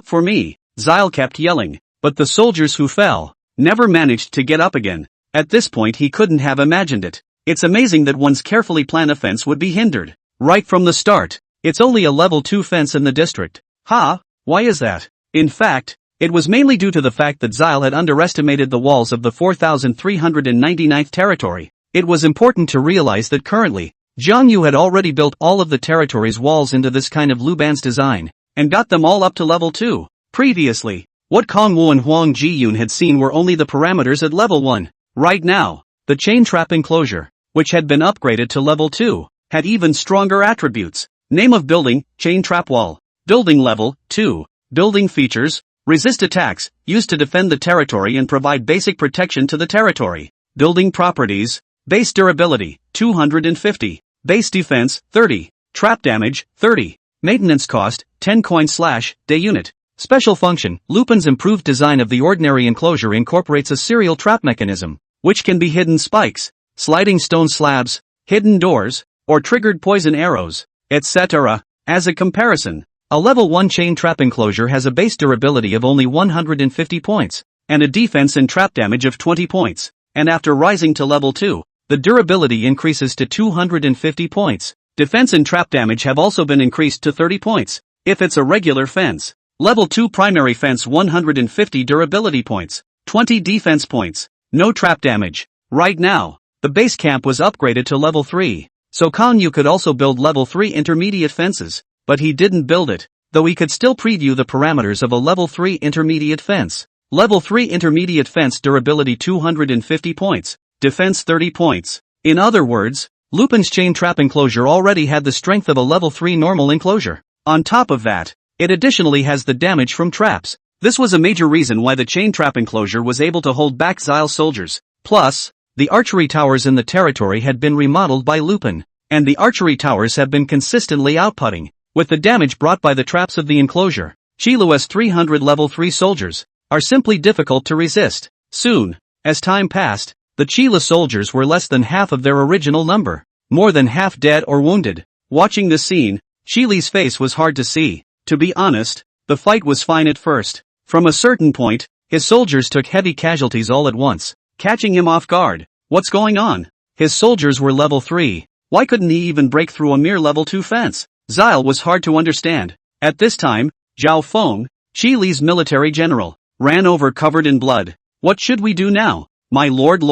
for me, Zhang kept yelling, but the soldiers who fell never managed to get up again. At this point he couldn't have imagined it. It's amazing that one's carefully planned offense would be hindered right from the start. It's only a level 2 fence in the district. Why is that? In fact, it was mainly due to the fact that Zhang had underestimated the walls of the 4,399th territory. It was important to realize that currently, Jiang Yu had already built all of the territory's walls into this kind of Luban's design, and got them all up to level 2. Previously, what Kong Wu and Huang Jiyun had seen were only the parameters at level 1. Right now, the chain trap enclosure, which had been upgraded to level 2, had even stronger attributes. Name of building, chain trap wall. Building level, 2. Building features, resist attacks, used to defend the territory and provide basic protection to the territory. Building properties, base durability, 250. Base defense, 30. Trap damage, 30. Maintenance cost, 10 coin/day unit. Special function, Lupin's improved design of the ordinary enclosure incorporates a serial trap mechanism, which can be hidden spikes, sliding stone slabs, hidden doors, or triggered poison arrows, etc. As a comparison, a level 1 chain trap enclosure has a base durability of only 150 points, and a defense and trap damage of 20 points, and after rising to level 2, the durability increases to 250 points. Defense and trap damage have also been increased to 30 points, if it's a regular fence. Level 2 primary fence 150 durability points, 20 defense points, no trap damage. Right now, the base camp was upgraded to level 3, so Kong Yu could also build level 3 intermediate fences, but he didn't build it, though he could still preview the parameters of a level 3 intermediate fence. Level 3 intermediate fence durability 250 points, defense 30 points. In other words, Lupin's chain trap enclosure already had the strength of a level 3 normal enclosure. On top of that, it additionally has the damage from traps. This was a major reason why the chain trap enclosure was able to hold back Zhang's soldiers. Plus, the archery towers in the territory had been remodeled by Lupin, and the archery towers have been consistently outputting, with the damage brought by the traps of the enclosure. Qilu's 300 level 3 soldiers are simply difficult to resist. Soon, as time passed, the Qilu soldiers were less than half of their original number, more than half dead or wounded. Watching this scene, Qili's face was hard to see. To be honest, the fight was fine at first. From a certain point, his soldiers took heavy casualties all at once, catching him off guard. What's going on? His soldiers were level 3. Why couldn't he even break through a mere level 2 fence? Zhang was hard to understand. At this time, Zhao Feng, Qili's military general, ran over covered in blood. What should we do now? My lord,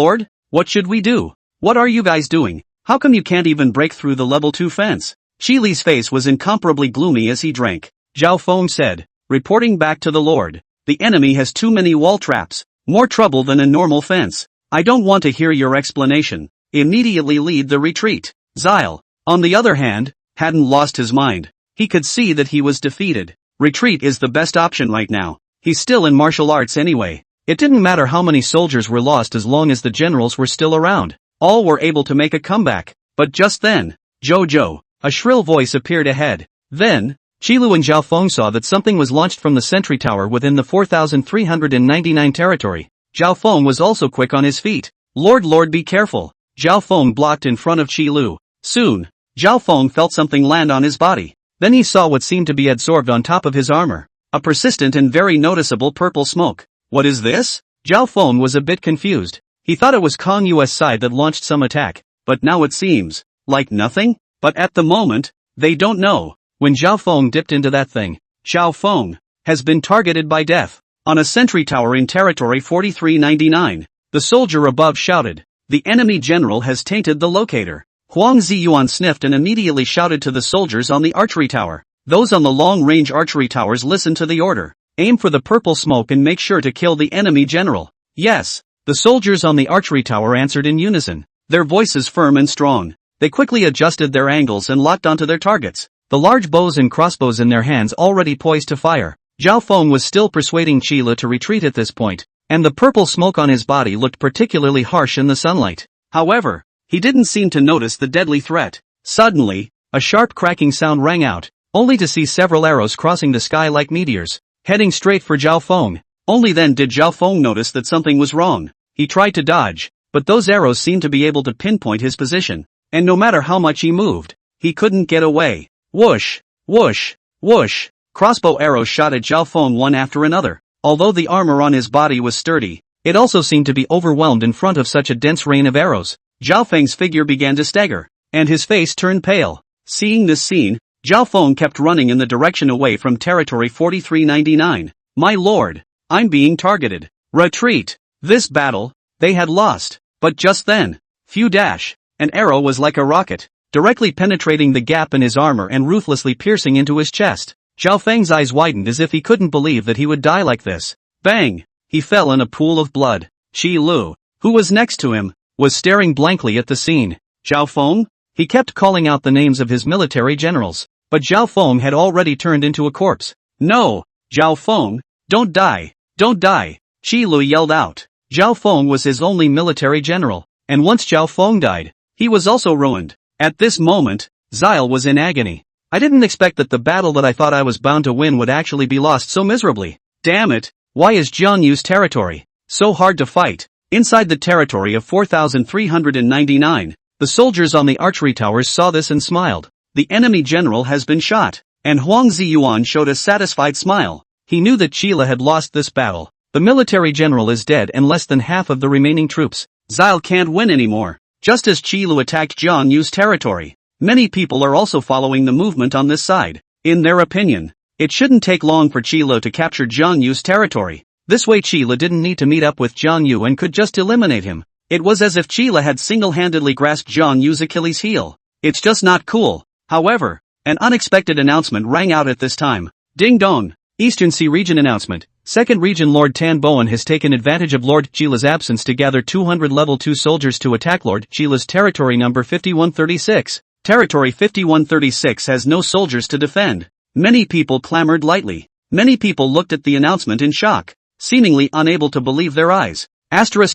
what should we do? What are you guys doing? How come you can't even break through the level 2 fence? Qili's face was incomparably gloomy as he drank. Zhao Feng said, reporting back to the lord. The enemy has too many wall traps, more trouble than a normal fence. I don't want to hear your explanation. Immediately lead the retreat. Zhao, on the other hand, hadn't lost his mind. He could see that he was defeated. Retreat is the best option right now. He's still in martial arts anyway. It didn't matter how many soldiers were lost as long as the generals were still around. All were able to make a comeback. But just then, Jojo, a shrill voice appeared ahead. Then, Qilu and Zhao Feng saw that something was launched from the sentry tower within the 4,399 territory. Zhao Feng was also quick on his feet. Lord, be careful. Zhao Feng blocked in front of Qilu. Soon, Zhao Feng felt something land on his body. Then he saw what seemed to be adsorbed on top of his armor. A persistent and very noticeable purple smoke. What is this? Zhao Feng was a bit confused. He thought it was Kong Yu's side that launched some attack, but now it seems like nothing. But at the moment, they don't know. When Zhao Feng dipped into that thing, Zhao Feng has been targeted by death. On a sentry tower in territory 4399, the soldier above shouted, the enemy general has tainted the locator. Huang Ziyuan sniffed and immediately shouted to the soldiers on the archery tower. Those on the long-range archery towers listened to the order. Aim for the purple smoke and make sure to kill the enemy general. Yes, the soldiers on the archery tower answered in unison, their voices firm and strong. They quickly adjusted their angles and locked onto their targets. The large bows and crossbows in their hands already poised to fire. Zhao Feng was still persuading Qila to retreat at this point, and the purple smoke on his body looked particularly harsh in the sunlight. However, he didn't seem to notice the deadly threat. Suddenly, a sharp cracking sound rang out, only to see several arrows crossing the sky like meteors, heading straight for Zhao Feng. Only then did Zhao Feng notice that something was wrong. He tried to dodge, but those arrows seemed to be able to pinpoint his position, and no matter how much he moved, he couldn't get away. Whoosh, whoosh, whoosh. Crossbow arrows shot at Zhao Feng one after another. Although the armor on his body was sturdy, it also seemed to be overwhelmed in front of such a dense rain of arrows. Zhao Feng's figure began to stagger, and his face turned pale. Seeing this scene, Zhao Feng kept running in the direction away from territory 4399. My lord, I'm being targeted. Retreat. This battle, they had lost. But just then, an arrow was like a rocket, directly penetrating the gap in his armor and ruthlessly piercing into his chest. Zhao Feng's eyes widened as if he couldn't believe that he would die like this. Bang! He fell in a pool of blood. Qi Lu, who was next to him, was staring blankly at the scene. Zhao Feng? He kept calling out the names of his military generals, but Zhao Feng had already turned into a corpse. No! Zhao Feng, don't die! Don't die! Qi Lu yelled out. Zhao Feng was his only military general, and once Zhao Feng died, he was also ruined. At this moment, Zile was in agony. I didn't expect that the battle that I thought I was bound to win would actually be lost so miserably. Damn it, why is Jiang Yu's territory so hard to fight? Inside the territory of 4399, the soldiers on the archery towers saw this and smiled. The enemy general has been shot, and Huang Ziyuan showed a satisfied smile. He knew that Qila had lost this battle. The military general is dead and less than half of the remaining troops. Zile can't win anymore. Just as Qi Lu attacked Jiang Yu's territory, many people are also following the movement on this side. In their opinion, it shouldn't take long for Qi Lu to capture Jiang Yu's territory. This way Qi Lu didn't need to meet up with Jiang Yu and could just eliminate him. It was as if Qi Lu had single-handedly grasped Jiang Yu's Achilles heel. It's just not cool. However, an unexpected announcement rang out at this time. Ding dong! Eastern Sea Region announcement. Second Region Lord Tan Bowen has taken advantage of Lord Qila's absence to gather 200 level 2 soldiers to attack Lord Qila's territory number 5136. Territory 5136 has no soldiers to defend. Many people clamored lightly. Many people looked at the announcement in shock, seemingly unable to believe their eyes. Qila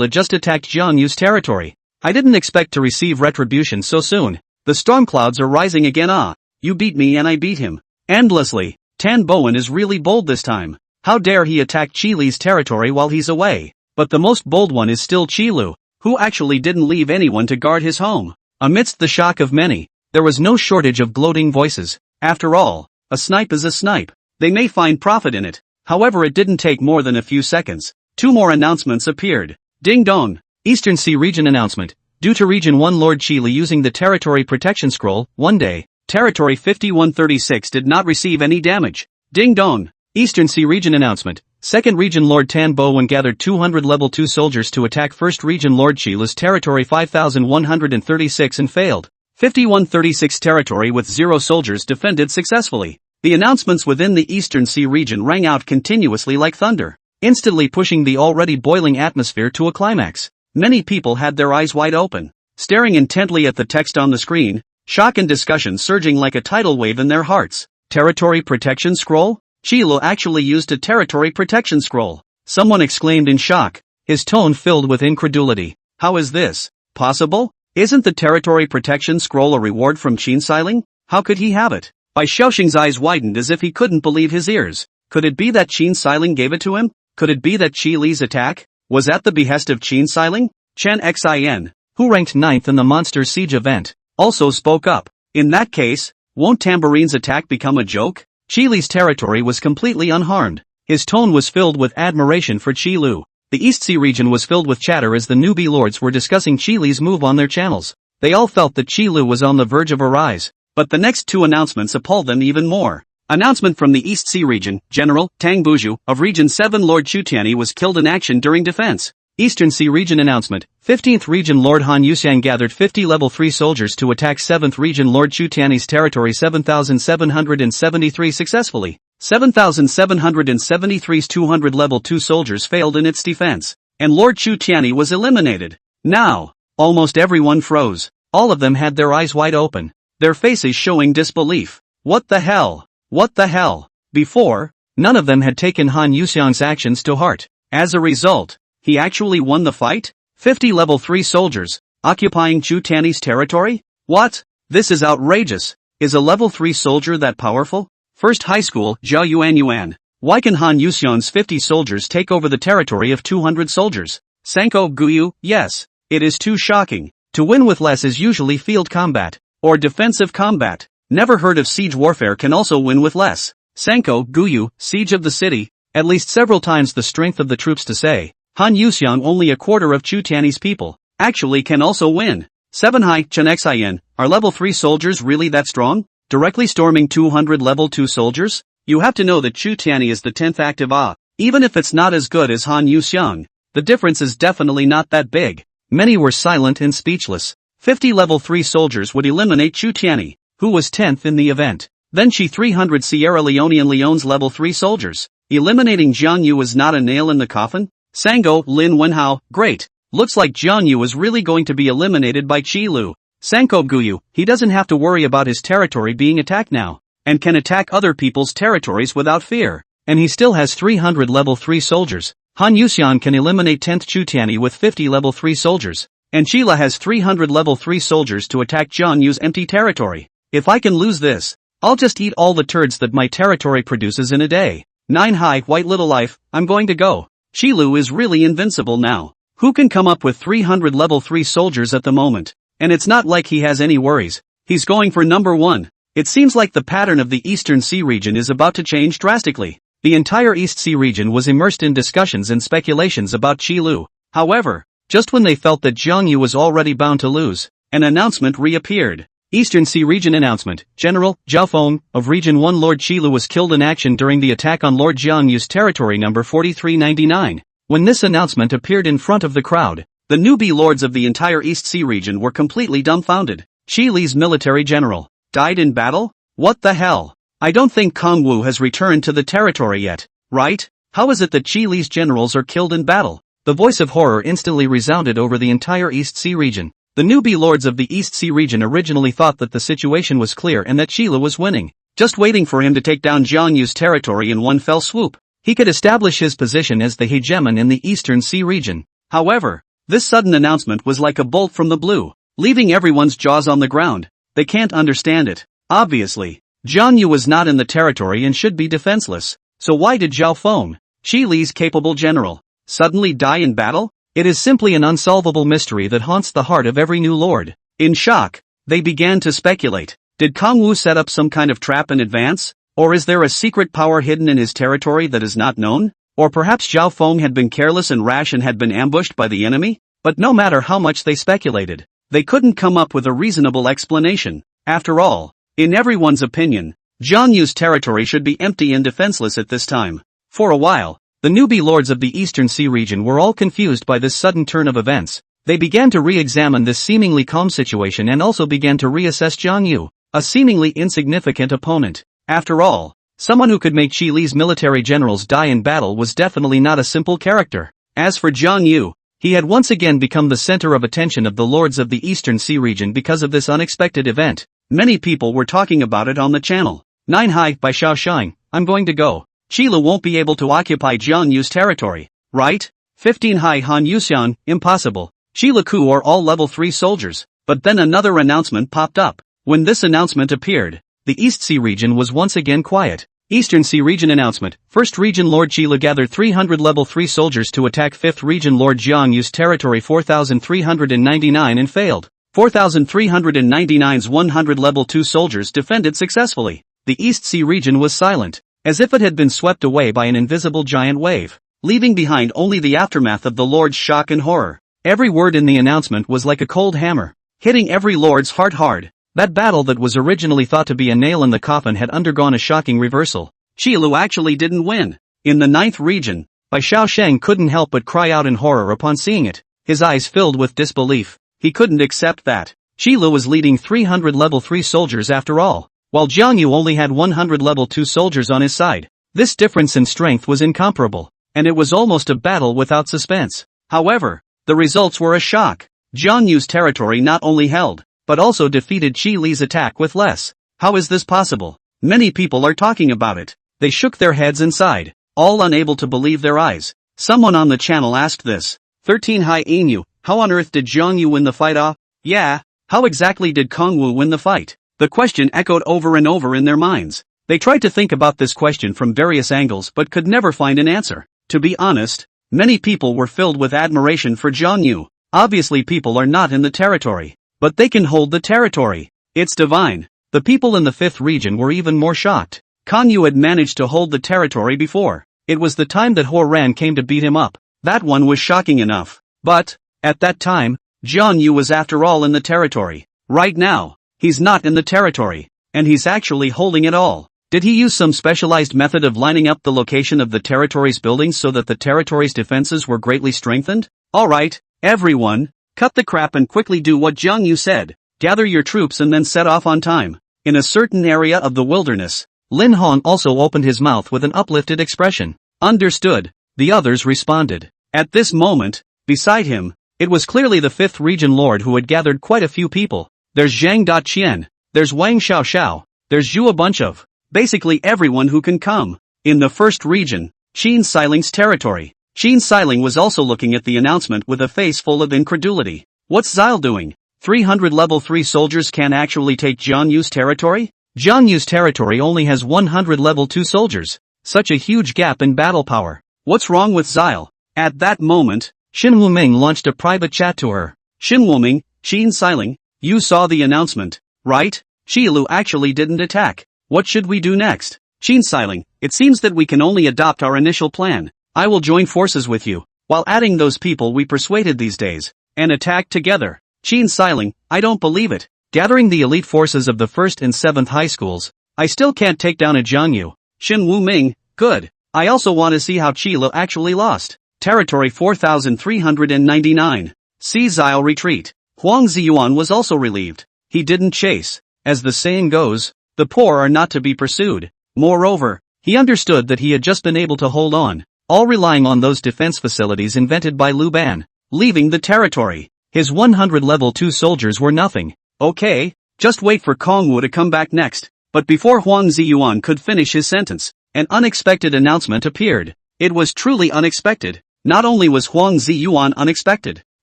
just attacked Jiang Yu's territory. I didn't expect to receive retribution so soon. The storm clouds are rising again. You beat me and I beat him. Endlessly. Tan Bowen is really bold this time. How dare he attack Qi Li's territory while he's away? But the most bold one is still Qi Lu, who actually didn't leave anyone to guard his home. Amidst the shock of many, there was no shortage of gloating voices. After all, a snipe is a snipe. They may find profit in it. However, it didn't take more than a few seconds. 2 more announcements appeared. Ding dong! Eastern Sea Region announcement. Due to Region 1 Lord Qi Li using the Territory Protection Scroll, one day, Territory 5136 did not receive any damage. Ding dong! Eastern Sea Region announcement. Second Region Lord Tan Bowen gathered 200 level 2 soldiers to attack First Region Lord Qila's territory 5136 and failed. 5136 territory with 0 soldiers defended successfully. The announcements within the Eastern Sea Region rang out continuously like thunder, instantly pushing the already boiling atmosphere to a climax. Many people had their eyes wide open, staring intently at the text on the screen, shock and discussion surging like a tidal wave in their hearts. Territory Protection Scroll? Qi Lu actually used a Territory Protection Scroll. Someone exclaimed in shock, his tone filled with incredulity. How is this possible? Isn't the Territory Protection Scroll a reward from Qin Xiling? How could he have it? Bai Xiaoxing's eyes widened as if he couldn't believe his ears. Could it be that Qin Xiling gave it to him? Could it be that Qi Li's attack was at the behest of Qin Xiling? Chen Xin, who ranked 9th in the Monster Siege event, also spoke up. In that case, won't Tamborine's attack become a joke? Qi Li's territory was completely unharmed. His tone was filled with admiration for Qi Lu. The East Sea region was filled with chatter as the newbie lords were discussing Qi Li's move on their channels. They all felt that Qi Lu was on the verge of a rise. But the next 2 announcements appalled them even more. Announcement from the East Sea region, General Tang Buju of Region 7 Lord Chutiani was killed in action during defense. Eastern Sea region announcement, 15th region Lord Han Yuxiang gathered 50 level 3 soldiers to attack 7th region Lord Chutiani's territory 7773 successfully. 7773's 200 level 2 soldiers failed in its defense, and Lord Chutiani was eliminated. Now, almost everyone froze. All of them had their eyes wide open, their faces showing disbelief. What the hell? What the hell? Before, none of them had taken Han Yuxiang's actions to heart. As a result, he actually won the fight? 50 level 3 soldiers, occupying Chu Tiany's territory? What? This is outrageous. Is a level 3 soldier that powerful? First high school, Zhao Yuan. Why can Han Yuxiang's 50 soldiers take over the territory of 200 soldiers? Sanko Guyu, yes. It is too shocking. To win with less is usually field combat, or defensive combat. Never heard of siege warfare can also win with less. Sanko Guyu, siege of the city, at least several times the strength of the troops to say. Han Yuxiang only a quarter of Chu Tiany's people, actually can also win. 7 High Chenxian, are level 3 soldiers really that strong? Directly storming 200 level 2 soldiers? You have to know that Chu Tiany is the 10th active even if it's not as good as Han Yuxiang, the difference is definitely not that big. Many were silent and speechless. 50 level 3 soldiers would eliminate Chu Tiany, who was 10th in the event. Then 300 Sierra Leonean Leone's level 3 soldiers. Eliminating Jiang Yu is not a nail in the coffin? Sango Lin Wenhao, great. Looks like Jiang Yu is really going to be eliminated by Qi Lu. Sanko Guyu, he doesn't have to worry about his territory being attacked now, and can attack other people's territories without fear. And he still has 300 level 3 soldiers. Han Yuxiang can eliminate 10th Chu Tiany with 50 level 3 soldiers. And Qila has 300 level 3 soldiers to attack Jiang Yu's empty territory. If I can lose this, I'll just eat all the turds that my territory produces in a day. 9 High White Little Life, I'm going to go. Qi Lu is really invincible now. Who can come up with 300 level 3 soldiers at the moment? And it's not like he has any worries. He's going for number 1. It seems like the pattern of the Eastern Sea region is about to change drastically. The entire East Sea region was immersed in discussions and speculations about Qi Lu. However, just when they felt that Jiang Yu was already bound to lose, an announcement reappeared. Eastern Sea Region announcement, General Zhao Feng of Region 1 Lord Qi Lu was killed in action during the attack on Lord Jiang Yu's territory number 4399. When this announcement appeared in front of the crowd, the newbie lords of the entire East Sea region were completely dumbfounded. Qi Li's military general died in battle? What the hell? I don't think Kong Wu has returned to the territory yet, right? How is it that Qi Li's generals are killed in battle? The voice of horror instantly resounded over the entire East Sea region. The newbie lords of the East Sea region originally thought that the situation was clear and that Qi Li was winning, just waiting for him to take down Jiang Yu's territory in one fell swoop. He could establish his position as the hegemon in the Eastern Sea region. However, this sudden announcement was like a bolt from the blue, leaving everyone's jaws on the ground. They can't understand it. Obviously, Jiang Yu was not in the territory and should be defenseless. So why did Zhao Feng, Qi Li's capable general, suddenly die in battle? It is simply an unsolvable mystery that haunts the heart of every new lord. In shock, they began to speculate. Did Kong Wu set up some kind of trap in advance? Or is there a secret power hidden in his territory that is not known? Or perhaps Zhao Feng had been careless and rash and had been ambushed by the enemy? But no matter how much they speculated, they couldn't come up with a reasonable explanation. After all, in everyone's opinion, Jiang Yu's territory should be empty and defenseless at this time. For a while, the newbie lords of the Eastern Sea region were all confused by this sudden turn of events. They began to re-examine this seemingly calm situation and also began to reassess Jiang Yu, a seemingly insignificant opponent. After all, someone who could make Qi Li's military generals die in battle was definitely not a simple character. As for Jiang Yu, he had once again become the center of attention of the lords of the Eastern Sea region because of this unexpected event. Many people were talking about it on the channel. 9 High by Xiao Shang, I'm going to go. Qi Li won't be able to occupy Jiang Yu's territory, right? 15 High Han Yuxiang, impossible. Qi Li Ku are all level 3 soldiers. But then another announcement popped up. When this announcement appeared, the East Sea region was once again quiet. Eastern Sea region announcement, 1st Region Lord Qi Li gathered 300 level 3 soldiers to attack 5th Region Lord Jiang Yu's territory 4399 and failed. 4399's 100 level 2 soldiers defended successfully. The East Sea region was silent, as if it had been swept away by an invisible giant wave, leaving behind only the aftermath of the lord's shock and horror. Every word in the announcement was like a cold hammer, hitting every lord's heart hard. That battle that was originally thought to be a nail in the coffin had undergone a shocking reversal. Qi Lu actually didn't win. In the 9th region, Bai Xiao Sheng couldn't help but cry out in horror upon seeing it. His eyes filled with disbelief. He couldn't accept that. Qi Lu was leading 300 level 3 soldiers after all, while Jiang Yu only had 100 level 2 soldiers on his side. This difference in strength was incomparable, and it was almost a battle without suspense. However, the results were a shock. Jiang Yu's territory not only held, but also defeated Qi Li's attack with less. How is this possible? Many people are talking about it. They shook their heads and sighed, all unable to believe their eyes. Someone on the channel asked this. 13 Hi Yu, how on earth did Jiang Yu win the fight? Yeah, how exactly did Kong Wu win the fight? The question echoed over and over in their minds. They tried to think about this question from various angles but could never find an answer. To be honest, many people were filled with admiration for Jiang Yu. Obviously people are not in the territory, but they can hold the territory. It's divine. The people in the 5th region were even more shocked. Kong Yu had managed to hold the territory before. It was the time that Huo Ran came to beat him up. That one was shocking enough. But, at that time, Jiang Yu was after all in the territory. Right now, he's not in the territory, and he's actually holding it all. Did he use some specialized method of lining up the location of the territory's buildings so that the territory's defenses were greatly strengthened? Alright, everyone, cut the crap and quickly do what Jiang Yu said. Gather your troops and then set off on time. In a certain area of the wilderness, Lin Hong also opened his mouth with an uplifted expression. Understood, the others responded. At this moment, beside him, it was clearly the 5th region lord who had gathered quite a few people. There's Zhang Qian, there's Wang Xiao, there's Zhu, a bunch of basically everyone who can come. In the 1st region, Qin Xiling's territory. Qin Xiling was also looking at the announcement with a face full of incredulity. What's Xile doing? 300 level 3 soldiers can actually take Jiang Yu's territory? Jiang Yu's territory only has 100 level 2 soldiers. Such a huge gap in battle power. What's wrong with Xile? At that moment, Xin Wuming launched a private chat to her. Xin Wuming, Qin Xiling, you saw the announcement, right? Qilu actually didn't attack. What should we do next? Qin Xiling, it seems that we can only adopt our initial plan. I will join forces with you, while adding those people we persuaded these days, and attack together. Qin Xiling, I don't believe it. Gathering the elite forces of the 1st and 7th high schools, I still can't take down a Jiang Yu. Xin Wuming, good. I also want to see how Qilu actually lost. Territory 4399. See Xile retreat. Huang Ziyuan was also relieved. He didn't chase. As the saying goes, the poor are not to be pursued. Moreover, he understood that he had just been able to hold on, all relying on those defense facilities invented by Lu Ban. Leaving the territory, his 100 level 2 soldiers were nothing. Okay, just wait for Kong Wu to come back next. But before Huang Ziyuan could finish his sentence, an unexpected announcement appeared. It was truly unexpected. Not only was Huang Ziyuan unexpected,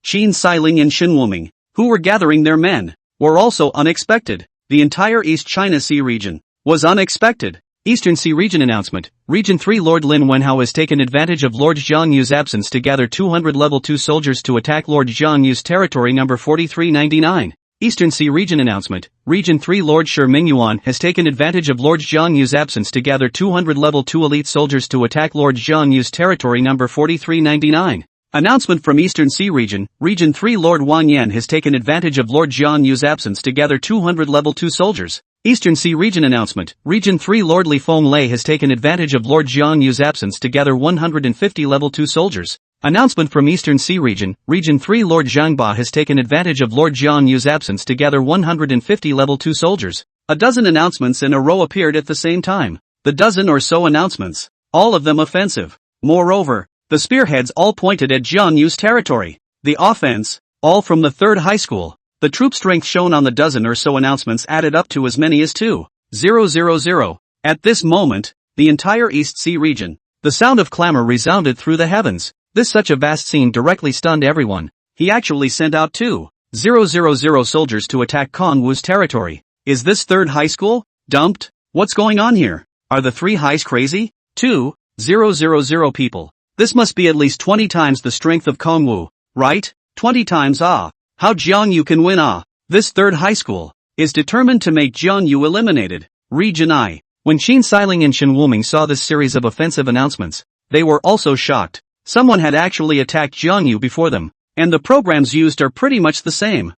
Qin Xiling and Xin Wuming, who were gathering their men, were also unexpected. The entire East China Sea region was unexpected. Eastern Sea region announcement. Region 3 Lord Lin Wenhao has taken advantage of Lord Jiang Yu's absence to gather 200 level 2 soldiers to attack Lord Jiang Yu's territory number 4399. Eastern Sea region announcement. Region 3 Lord Shi Mingyuan has taken advantage of Lord Jiang Yu's absence to gather 200 level 2 elite soldiers to attack Lord Jiang Yu's territory number 4399. Announcement from Eastern Sea region. Region 3 Lord Wang Yan has taken advantage of Lord Jiang Yu's absence to gather 200 level 2 soldiers. Eastern Sea region announcement. Region 3 Lord Li Feng Lei has taken advantage of Lord Jiang Yu's absence to gather 150 level 2 soldiers. Announcement from Eastern Sea region. Region 3 Lord Zhang Ba has taken advantage of Lord Jiang Yu's absence to gather 150 level 2 soldiers. A dozen announcements in a row appeared at the same time. The dozen or so announcements, all of them offensive. Moreover, the spearheads all pointed at Jiang Yu's territory. The offense, all from the 3rd high school. The troop strength shown on the dozen or so announcements added up to as many as 2,000. At this moment, the entire East Sea region, the sound of clamor resounded through the heavens. This such a vast scene directly stunned everyone. He actually sent out 2,000 soldiers to attack Kong Wu's territory. Is this 3rd high school dumped? What's going on here? Are the 3 highs crazy? 2,000 people. This must be at least 20 times the strength of Kong Wu, right? 20 times How Jiang Yu can win This 3rd high school is determined to make Jiang Yu eliminated. Region I. When Qin Xiling and Xin Wuming saw this series of offensive announcements, they were also shocked. Someone had actually attacked Jiang Yu before them, and the programs used are pretty much the same.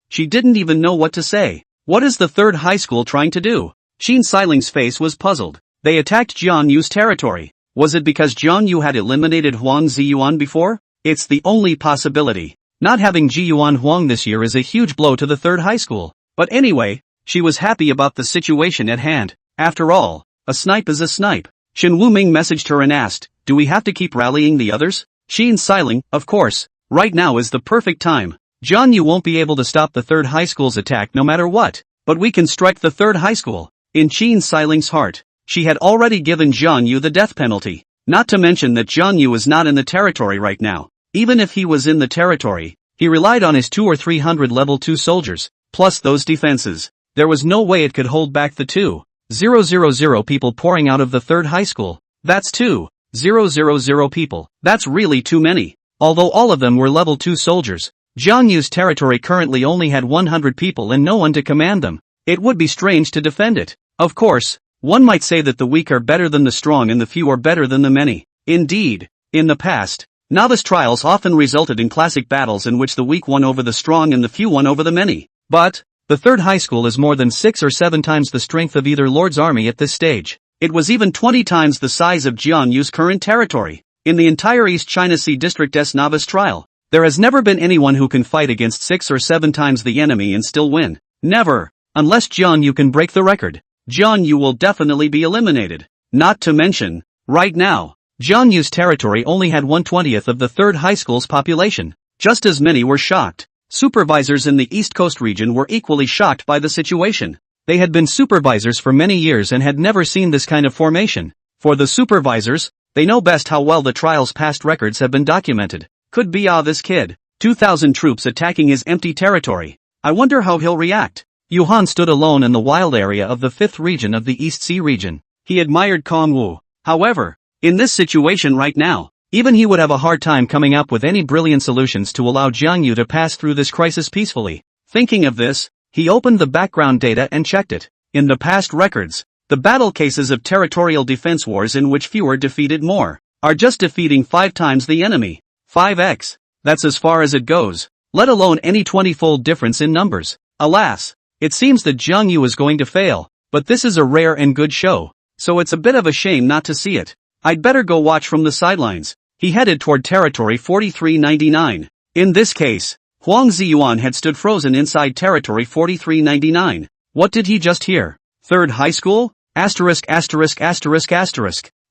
She didn't even know what to say. What is the 3rd high school trying to do? Qin Xiling's face was puzzled. They attacked Jiang Yu's territory. Was it because Jiang Yu had eliminated Huang Ziyuan before? It's the only possibility. Not having Jiyuan Huang this year is a huge blow to the 3rd high school. But anyway, she was happy about the situation at hand. After all, a snipe is a snipe. Xin Wuming messaged her and asked, do we have to keep rallying the others? Qin Xiling, of course. Right now is the perfect time. Jiang Yu won't be able to stop the 3rd high school's attack no matter what. But we can strike the 3rd high school. in Qin Siling's heart. She had already given Jiang Yu the death penalty. Not to mention that Jiang Yu is not in the territory right now. Even if he was in the territory, he relied on his 200 or 300 level 2 soldiers, plus those defenses. There was no way it could hold back the 2,000 people pouring out of the third high school. That's 2,000 people. That's really too many. Although all of them were level 2 soldiers, Jiang Yu's territory currently only had 100 people and no one to command them. It would be strange to defend it. Of course, one might say that the weak are better than the strong and the few are better than the many. Indeed, in the past, novice trials often resulted in classic battles in which the weak won over the strong and the few won over the many. But, the third high school is more than 6 or 7 times the strength of either lord's army at this stage. It was even 20 times the size of Jiang Yu's current territory. In the entire East China Sea District's novice trial, there has never been anyone who can fight against 6 or 7 times the enemy and still win. Never. Unless Jiang Yu can break the record, Jiang Yu will definitely be eliminated. Not to mention, right now, Jiang Yu's territory only had 1/20th of the third high school's population. Just as many were shocked. Supervisors in the East Coast region were equally shocked by the situation. They had been supervisors for many years and had never seen this kind of formation. For the supervisors, they know best how well the trial's past records have been documented. Could be this kid. 2,000 troops attacking his empty territory. I wonder how he'll react. Yuhan stood alone in the wild area of the 5th region of the East Sea region. He admired Kongwu. However, in this situation right now, even he would have a hard time coming up with any brilliant solutions to allow Jiang Yu to pass through this crisis peacefully. Thinking of this, he opened the background data and checked it. In the past records, the battle cases of territorial defense wars in which fewer defeated more, are just defeating 5 times the enemy. 5x. That's as far as it goes, let alone any 20-fold difference in numbers. Alas, it seems that Jiang Yu is going to fail, but this is a rare and good show, so it's a bit of a shame not to see it. I'd better go watch from the sidelines. He headed toward territory 4399. In this case, Huang Ziyuan had stood frozen inside territory 4399. What did he just hear? Third high school? Asterisk.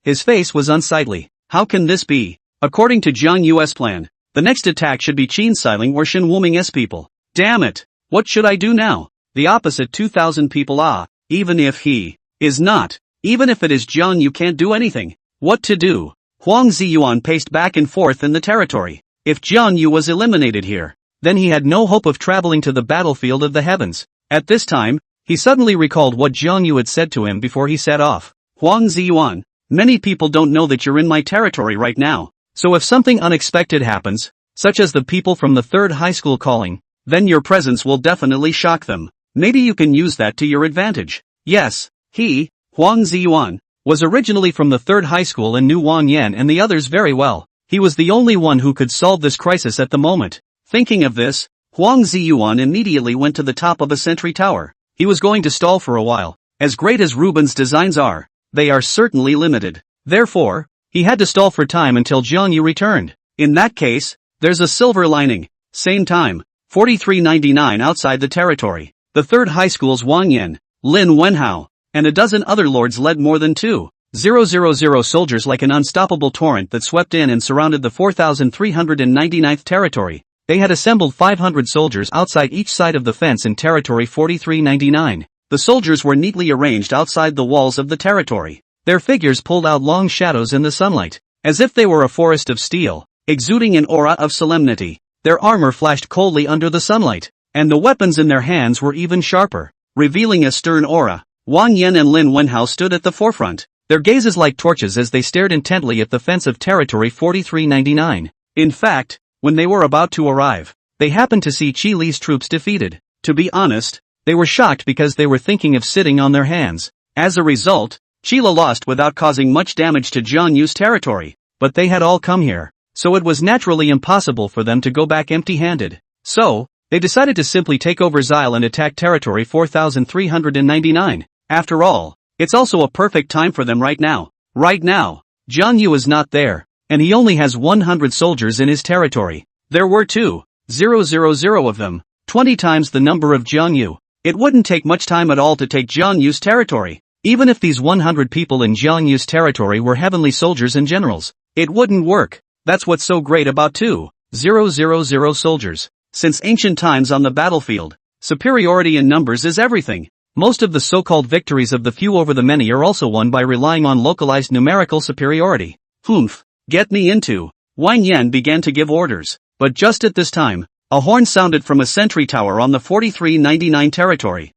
His face was unsightly. How can this be? According to Jiang Yu's plan, the next attack should be Qin Siling or Shen Wuming's people. Damn it! What should I do now? The opposite 2,000 people even if he is not. Even if it is Jiang Yu can't do anything. What to do? Huang Ziyuan paced back and forth in the territory. If Jiang Yu was eliminated here, then he had no hope of traveling to the battlefield of the heavens. At this time, he suddenly recalled what Jiang Yu had said to him before he set off. Huang Ziyuan, many people don't know that you're in my territory right now. So if something unexpected happens, such as the people from the third high school calling, then your presence will definitely shock them. Maybe you can use that to your advantage. Yes, he, Huang Ziyuan, was originally from the third high school and knew Wang Yan and the others very well. He was the only one who could solve this crisis at the moment. Thinking of this, Huang Ziyuan immediately went to the top of a sentry tower. He was going to stall for a while. As great as Rubin's designs are, they are certainly limited. Therefore, he had to stall for time until Jiang Yu returned. In that case, there's a silver lining. Same time, 4399 outside the territory. The third high school's Wang Yan, Lin Wenhao, and a dozen other lords led more than 2,000 soldiers like an unstoppable torrent that swept in and surrounded the 4,399th territory. They had assembled 500 soldiers outside each side of the fence in territory 4399. The soldiers were neatly arranged outside the walls of the territory. Their figures pulled out long shadows in the sunlight, as if they were a forest of steel, exuding an aura of solemnity. Their armor flashed coldly under the sunlight, and the weapons in their hands were even sharper, revealing a stern aura. Wang Yan and Lin Wenhao stood at the forefront, their gazes like torches as they stared intently at the fence of territory 4399. In fact, when they were about to arrive, they happened to see Qi Li's troops defeated. To be honest, they were shocked because they were thinking of sitting on their hands. As a result, Qi Li lost without causing much damage to Jiang Yu's territory, but they had all come here, so it was naturally impossible for them to go back empty-handed. So, they decided to simply take over Xile and attack territory 4399. After all, it's also a perfect time for them right now. Right now, Jiang Yu is not there, and he only has 100 soldiers in his territory. There were 2,000 of them, 20 times the number of Jiang Yu. It wouldn't take much time at all to take Jiang Yu's territory. Even if these 100 people in Jiang Yu's territory were heavenly soldiers and generals, it wouldn't work. That's what's so great about 2,000 soldiers. Since ancient times on the battlefield, superiority in numbers is everything. Most of the so-called victories of the few over the many are also won by relying on localized numerical superiority. Humph. Get me into. Wang Yan began to give orders. But just at this time, a horn sounded from a sentry tower on the 4399 territory.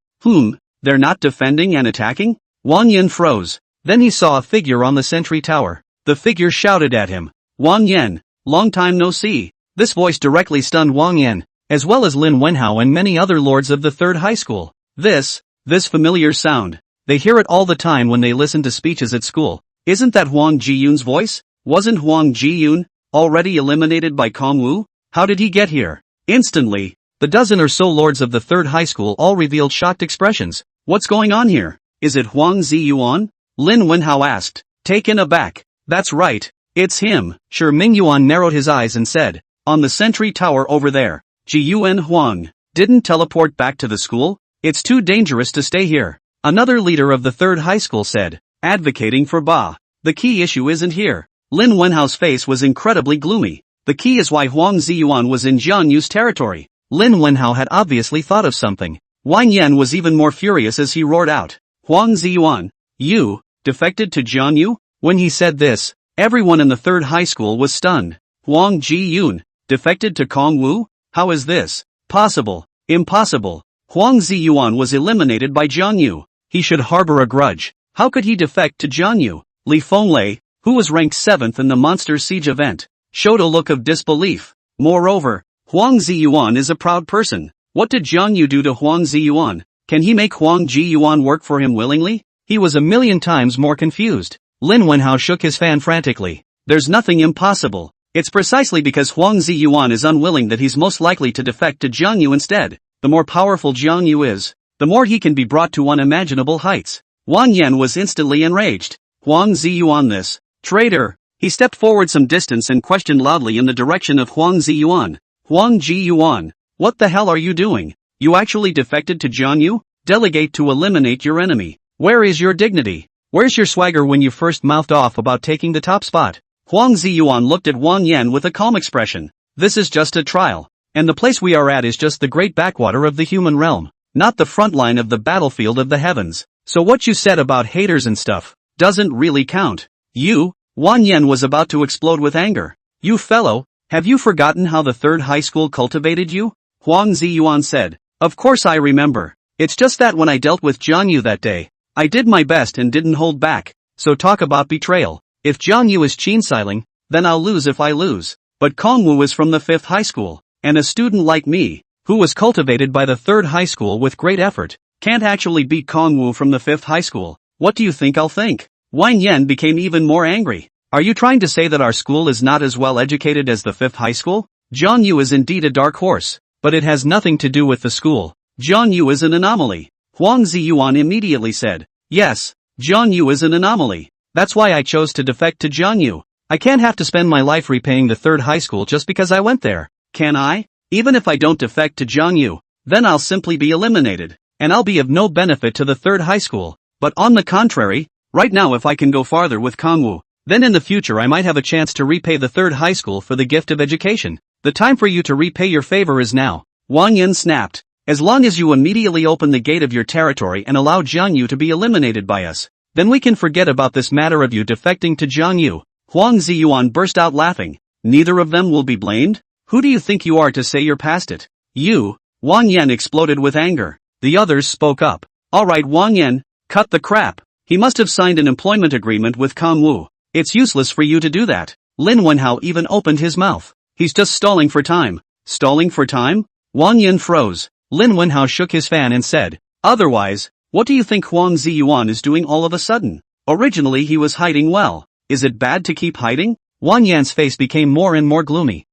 They're not defending and attacking? Wang Yan froze. Then he saw a figure on the sentry tower. The figure shouted at him. Wang Yan, long time no see. This voice directly stunned Wang Yan, as well as Lin Wenhao and many other lords of the third high school. This familiar sound. They hear it all the time when they listen to speeches at school. Isn't that Huang Jiyun's voice? Wasn't Huang Jiyun already eliminated by Kong Wu? How did he get here? Instantly, the dozen or so lords of the third high school all revealed shocked expressions. What's going on here? Is it Huang Ziyuan? Lin Wenhao asked, taken aback. That's right, it's him. Shi Mingyuan narrowed his eyes and said, on the sentry tower over there. Jiyuan Huang didn't teleport back to the school? It's too dangerous to stay here. Another leader of the third high school said, advocating for Ba. The key issue isn't here. Lin Wenhao's face was incredibly gloomy. The key is why Huang Ziyuan was in Jiang Yu's territory. Lin Wenhao had obviously thought of something. Wang Yan was even more furious as he roared out, Huang Ziyuan, you defected to Jiang Yu? When he said this, everyone in the third high school was stunned. Huang Jiyun defected to Kong Wu? How is this possible? Impossible. Huang Ziyuan was eliminated by Jiang Yu. He should harbor a grudge. How could he defect to Jiang Yu? Li Fenglei, who was ranked 7th in the Monster Siege event, showed a look of disbelief. Moreover, Huang Ziyuan is a proud person. What did Zhang Yu do to Huang Ziyuan? Can he make Huang Jiyuan work for him willingly? He was a million times more confused. Lin Wenhao shook his fan frantically. There's nothing impossible. It's precisely because Huang Ziyuan is unwilling that he's most likely to defect to Jiang Yu instead. The more powerful Jiang Yu is, the more he can be brought to unimaginable heights. Wang Yan was instantly enraged. Huang Ziyuan this traitor. He stepped forward some distance and questioned loudly in the direction of Huang Ziyuan. Huang Jiyuan, what the hell are you doing? You actually defected to Jiang Yu? Delegate to eliminate your enemy. Where is your dignity? Where's your swagger when you first mouthed off about taking the top spot? Huang Ziyuan looked at Wang Yan with a calm expression. This is just a trial. And the place we are at is just the great backwater of the human realm, not the front line of the battlefield of the heavens. So what you said about haters and stuff doesn't really count. Wang Yan was about to explode with anger. You fellow, have you forgotten how the third high school cultivated you? Huang Ziyuan said. Of course I remember. It's just that when I dealt with Jiang Yu that day, I did my best and didn't hold back. So talk about betrayal. If Jiang Yu is chinsiling, then I'll lose if I lose. But Kong Wu is from the 5th high school, and a student like me, who was cultivated by the 3rd high school with great effort, can't actually beat Kong Wu from the 5th high school. What do you think I'll think? Wang Yan became even more angry. Are you trying to say that our school is not as well educated as the 5th high school? Jiang Yu is indeed a dark horse, but it has nothing to do with the school. Jiang Yu is an anomaly. Huang Ziyuan immediately said, yes, Jiang Yu is an anomaly. That's why I chose to defect to Jiang Yu. I can't have to spend my life repaying the 3rd high school just because I went there. Can I? Even if I don't defect to Jiang Yu, then I'll simply be eliminated, and I'll be of no benefit to the 3rd high school. But on the contrary, right now if I can go farther with Kong Wu, then in the future I might have a chance to repay the 3rd high school for the gift of education. The time for you to repay your favor is now. Wang Yan snapped. As long as you immediately open the gate of your territory and allow Jiang Yu to be eliminated by us, then we can forget about this matter of you defecting to Jiang Yu. Huang Ziyuan burst out laughing. Neither of them will be blamed? Who do you think you are to say you're past it? You. Wang Yan exploded with anger. The others spoke up. Alright Wang Yan, cut the crap. He must have signed an employment agreement with Kong Wu. It's useless for you to do that. Lin Wenhao even opened his mouth. He's just stalling for time. Stalling for time? Wang Yan froze. Lin Wenhao shook his fan and said, otherwise, what do you think Huang Ziyuan is doing all of a sudden? Originally he was hiding well. Is it bad to keep hiding? Wang Yan's face became more and more gloomy.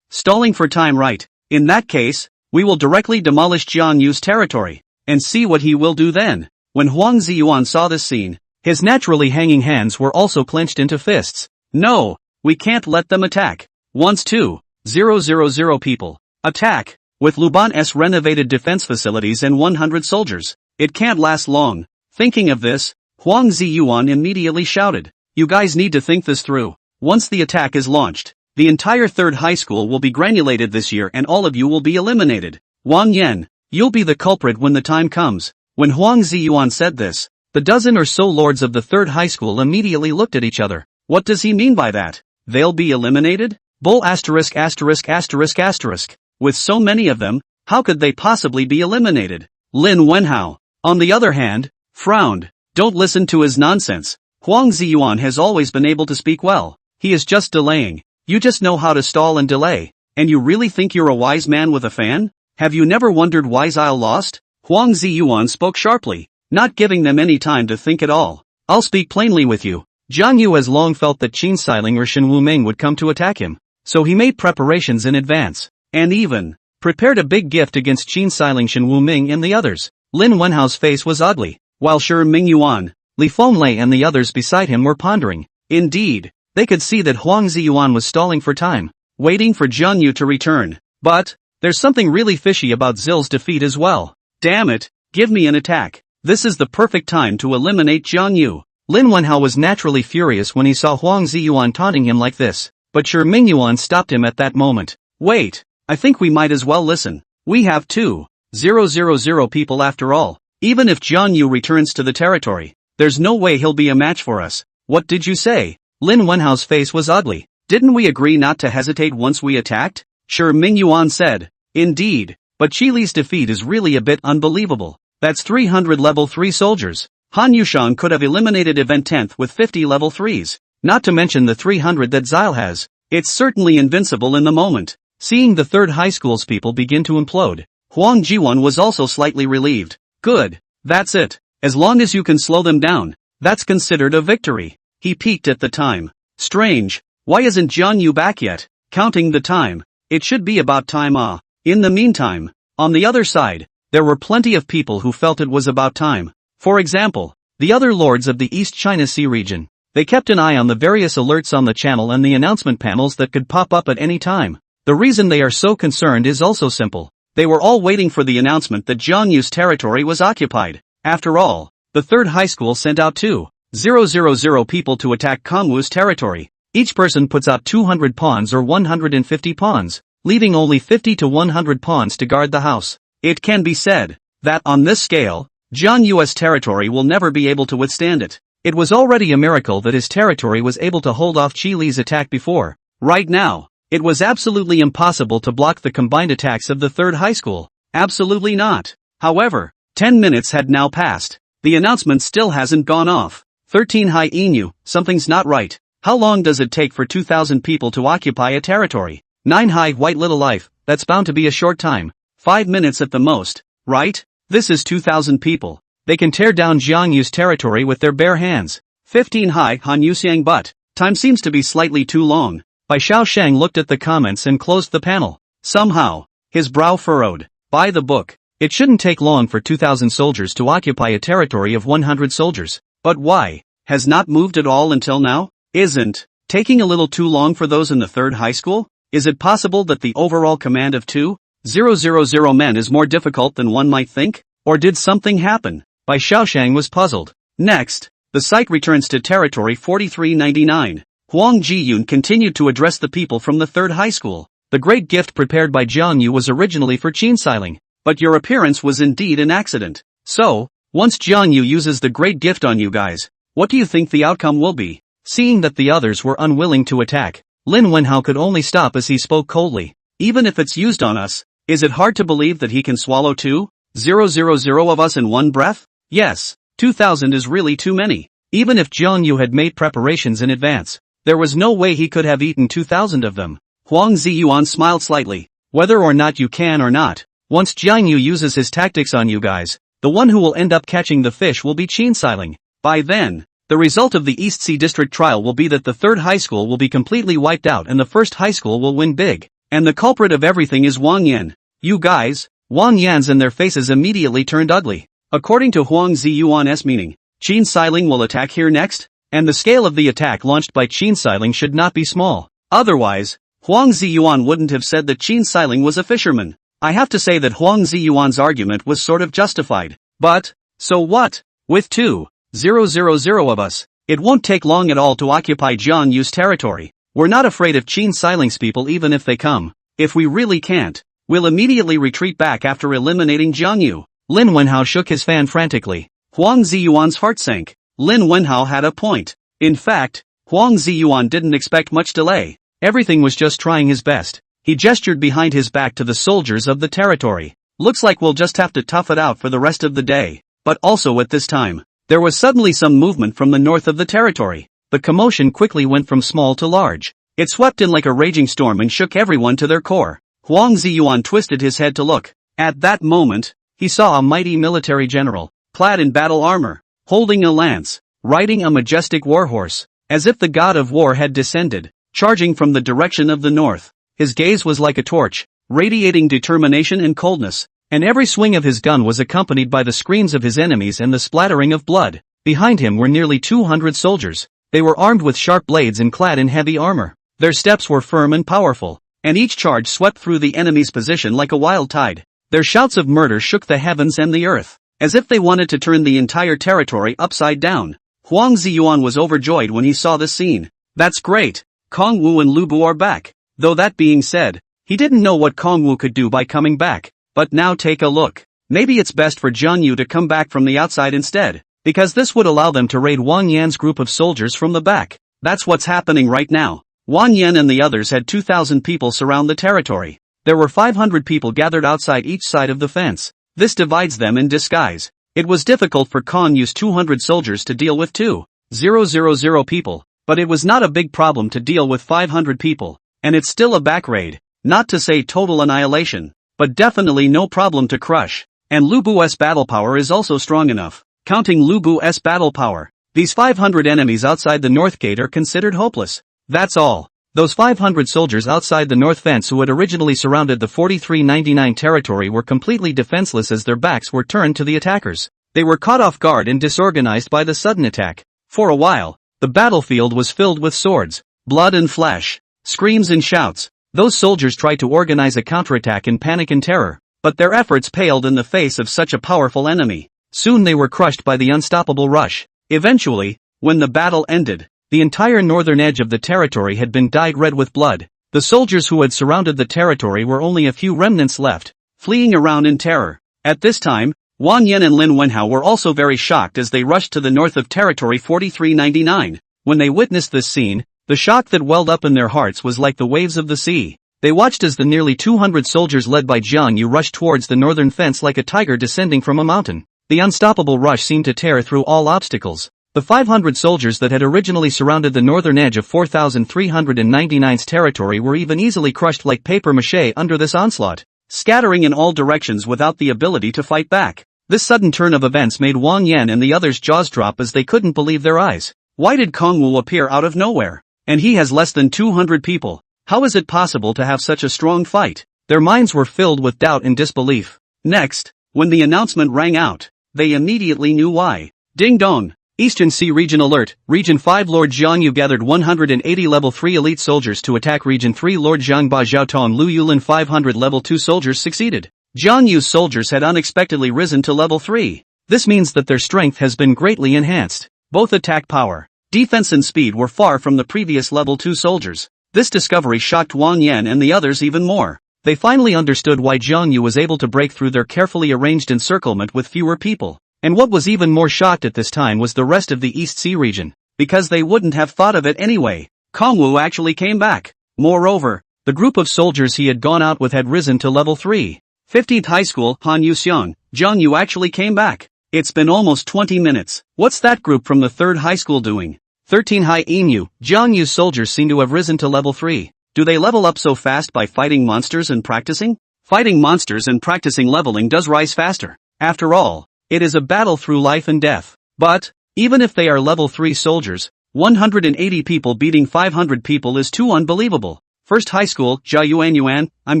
Stalling for time, right? In that case, we will directly demolish Jiang Yu's territory, and see what he will do then. When Huang Ziyuan saw this scene, his naturally hanging hands were also clenched into fists. No, we can't let them attack. Once 2,000 people attack, with Luban's renovated defense facilities and 100 soldiers. It can't last long. Thinking of this, Huang Ziyuan immediately shouted, you guys need to think this through. Once the attack is launched, the entire 3rd high school will be granulated this year and all of you will be eliminated. Wang Yan, you'll be the culprit when the time comes. When Huang Ziyuan said this, the dozen or so lords of the third high school immediately looked at each other. What does he mean by that? They'll be eliminated? Bull asterisk asterisk asterisk asterisk. With so many of them, how could they possibly be eliminated? Lin Wenhao, on the other hand, frowned. Don't listen to his nonsense. Huang Ziyuan has always been able to speak well. He is just delaying. You just know how to stall and delay. And you really think you're a wise man with a fan? Have you never wondered why Zhao lost? Huang Ziyuan spoke sharply, not giving them any time to think at all. I'll speak plainly with you. Jiang Yu has long felt that Qin Xiling or Shen Wuming would come to attack him, so he made preparations in advance, and even prepared a big gift against Qin Xiling, Shen Wuming and the others. Lin Wenhao's face was ugly, while Shi Mingyuan, Li Fenglei and the others beside him were pondering. Indeed, they could see that Huang Ziyuan was stalling for time, waiting for Jiang Yu to return. But there's something really fishy about Zil's defeat as well. Damn it, give me an attack. This is the perfect time to eliminate Jiang Yu. Lin Wenhao was naturally furious when he saw Huang Ziyuan taunting him like this, but Shi Mingyuan stopped him at that moment. Wait, I think we might as well listen. We have 2,000 people after all. Even if Jiang Yu returns to the territory, there's no way he'll be a match for us. What did you say? Lin Wenhao's face was ugly. Didn't we agree not to hesitate once we attacked? Shi Mingyuan said. Indeed, but Qi Li's defeat is really a bit unbelievable. That's 300 level 3 soldiers. Han Yushang could have eliminated Event 10th with 50 level 3s. Not to mention the 300 that Zile has. It's certainly invincible in the moment. Seeing the third high school's people begin to implode, Huang Jiwan was also slightly relieved. Good. That's it. As long as you can slow them down, that's considered a victory. He peeked at the time. Strange. Why isn't Jiang Yu back yet? Counting the time. It should be about time. In the meantime, on the other side, there were plenty of people who felt it was about time. For example, the other lords of the East China Sea region. They kept an eye on the various alerts on the channel and the announcement panels that could pop up at any time. The reason they are so concerned is also simple. They were all waiting for the announcement that Jiang Yu's territory was occupied. After all, the third high school sent out 2,000 people to attack Kongwu's territory. Each person puts out 200 pawns or 150 pawns, leaving only 50 to 100 pawns to guard the house. It can be said that on this scale, Jiang Yu's territory will never be able to withstand it. It was already a miracle that his territory was able to hold off Qi Li's attack before. Right now, it was absolutely impossible to block the combined attacks of the third high school. Absolutely not. However, 10 minutes had now passed. The announcement still hasn't gone off. 13 Hai Inu, something's not right. How long does it take for 2,000 people to occupy a territory? 9 Hai White Little Life, that's bound to be a short time. 5 minutes at the most, right? This is 2,000 people. They can tear down Jiang Yu's territory with their bare hands. 15 Hai Han Yuxiang, but time seems to be slightly too long. Bai Shang looked at the comments and closed the panel. Somehow, his brow furrowed. By the book, it shouldn't take long for 2,000 soldiers to occupy a territory of 100 soldiers. But why? Has not moved at all until now? Isn't taking a little too long for those in the third high school? Is it possible that the overall command of 2,000 men is more difficult than one might think? Or did something happen? Bai Shang was puzzled. Next, the site returns to territory 4399. Huang Jiyun continued to address the people from the third high school. The great gift prepared by Jiang Yu was originally for Qin Xiling, but your appearance was indeed an accident. So, once Jiang Yu uses the great gift on you guys, what do you think the outcome will be? Seeing that the others were unwilling to attack, Lin Wenhao could only stop as he spoke coldly. Even if it's used on us, is it hard to believe that he can swallow 2,000 of us in one breath? Yes, 2,000 is really too many. Even if Jiang Yu had made preparations in advance, there was no way he could have eaten 2,000 of them. Huang Ziyuan smiled slightly. Whether or not you can or not, once Jiang Yu uses his tactics on you guys, the one who will end up catching the fish will be Qin Xiling. By then, the result of the East Sea District trial will be that the third high school will be completely wiped out and the first high school will win big. And the culprit of everything is Wang Yan. You guys, Wang Yan's and their faces immediately turned ugly. According to Huang Ziyuan's meaning, Qin Xiling will attack here next? And the scale of the attack launched by Qin Xiling should not be small. Otherwise, Huang Ziyuan wouldn't have said that Qin Xiling was a fisherman. I have to say that Huang Ziyuan's argument was sort of justified. But, so what? With 2,000 of us, it won't take long at all to occupy Jiang Yu's territory. We're not afraid of Qin Xiling's people even if they come. If we really can't, we'll immediately retreat back after eliminating Jiang Yu. Lin Wenhao shook his fan frantically. Huang Ziyuan's heart sank. Lin Wenhao had a point. In fact, Huang Ziyuan didn't expect much delay. Everything was just trying his best. He gestured behind his back to the soldiers of the territory. Looks like we'll just have to tough it out for the rest of the day. But also at this time, there was suddenly some movement from the north of the territory. The commotion quickly went from small to large. It swept in like a raging storm and shook everyone to their core. Huang Ziyuan twisted his head to look. At that moment, he saw a mighty military general, clad in battle armor, holding a lance, riding a majestic warhorse, as if the god of war had descended, charging from the direction of the north. His gaze was like a torch, radiating determination and coldness, and every swing of his gun was accompanied by the screams of his enemies and the splattering of blood. Behind him were nearly 200 soldiers. They were armed with sharp blades and clad in heavy armor. Their steps were firm and powerful, and each charge swept through the enemy's position like a wild tide. Their shouts of murder shook the heavens and the earth, as if they wanted to turn the entire territory upside down. Huang Ziyuan was overjoyed when he saw this scene. That's great. Kong Wu and Lubu are back. Though that being said, he didn't know what Kong Wu could do by coming back. But now take a look. Maybe it's best for Jiang Yu to come back from the outside instead, because this would allow them to raid Wang Yan's group of soldiers from the back. That's what's happening right now. Wang Yan and the others had 2,000 people surround the territory. There were 500 people gathered outside each side of the fence. This divides them in disguise. It was difficult for Kong Yu's 200 soldiers to deal with 2,000 people, but it was not a big problem to deal with 500 people. And it's still a back raid. Not to say total annihilation, but definitely no problem to crush. And Lubu's battle power is also strong enough. Counting Lubu's battle power, these 500 enemies outside the north gate are considered hopeless. That's all. Those 500 soldiers outside the north fence who had originally surrounded the 4399 territory were completely defenseless as their backs were turned to the attackers. They were caught off guard and disorganized by the sudden attack. For a while, the battlefield was filled with swords, blood and flesh, screams and shouts. Those soldiers tried to organize a counterattack in panic and terror, but their efforts paled in the face of such a powerful enemy. Soon they were crushed by the unstoppable rush. Eventually, when the battle ended, the entire northern edge of the territory had been dyed red with blood. The soldiers who had surrounded the territory were only a few remnants left, fleeing around in terror. At this time, Wang Yan and Lin Wenhao were also very shocked as they rushed to the north of territory 4399. When they witnessed this scene, the shock that welled up in their hearts was like the waves of the sea. They watched as the nearly 200 soldiers led by Jiang Yu rushed towards the northern fence like a tiger descending from a mountain. The unstoppable rush seemed to tear through all obstacles. The 500 soldiers that had originally surrounded the northern edge of 4399's territory were even easily crushed like papier-mâché under this onslaught, scattering in all directions without the ability to fight back. This sudden turn of events made Wang Yan and the others' jaws drop as they couldn't believe their eyes. Why did Kong Wu appear out of nowhere? And he has less than 200 people. How is it possible to have such a strong fight? Their minds were filled with doubt and disbelief. Next, when the announcement rang out, they immediately knew why. Ding dong! Eastern Sea Region Alert, Region 5 Lord Jiang Yu gathered 180 Level 3 elite soldiers to attack Region 3 Lord Zhang Ba Zhao and Lu Yulin 500 Level 2 soldiers succeeded. Jiang Yu's soldiers had unexpectedly risen to Level 3. This means that their strength has been greatly enhanced. Both attack power, defense and speed were far from the previous Level 2 soldiers. This discovery shocked Wang Yan and the others even more. They finally understood why Jiang Yu was able to break through their carefully arranged encirclement with fewer people. And what was even more shocked at this time was the rest of the East Sea region, because they wouldn't have thought of it anyway. Kong Wu actually came back. Moreover, the group of soldiers he had gone out with had risen to Level 3. 15th High School, Han Yu Xiang, Jiang Yu actually came back. It's been almost 20 minutes. What's that group from the 3rd High School doing? 13 High Emu, Jiang Yu's soldiers seem to have risen to Level 3. Do they level up so fast by fighting monsters and practicing? Fighting monsters and practicing leveling does rise faster. After all, it is a battle through life and death. But, even if they are Level 3 soldiers, 180 people beating 500 people is too unbelievable. 1st High School, Jia Yuan, I'm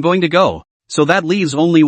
going to go. So that leaves only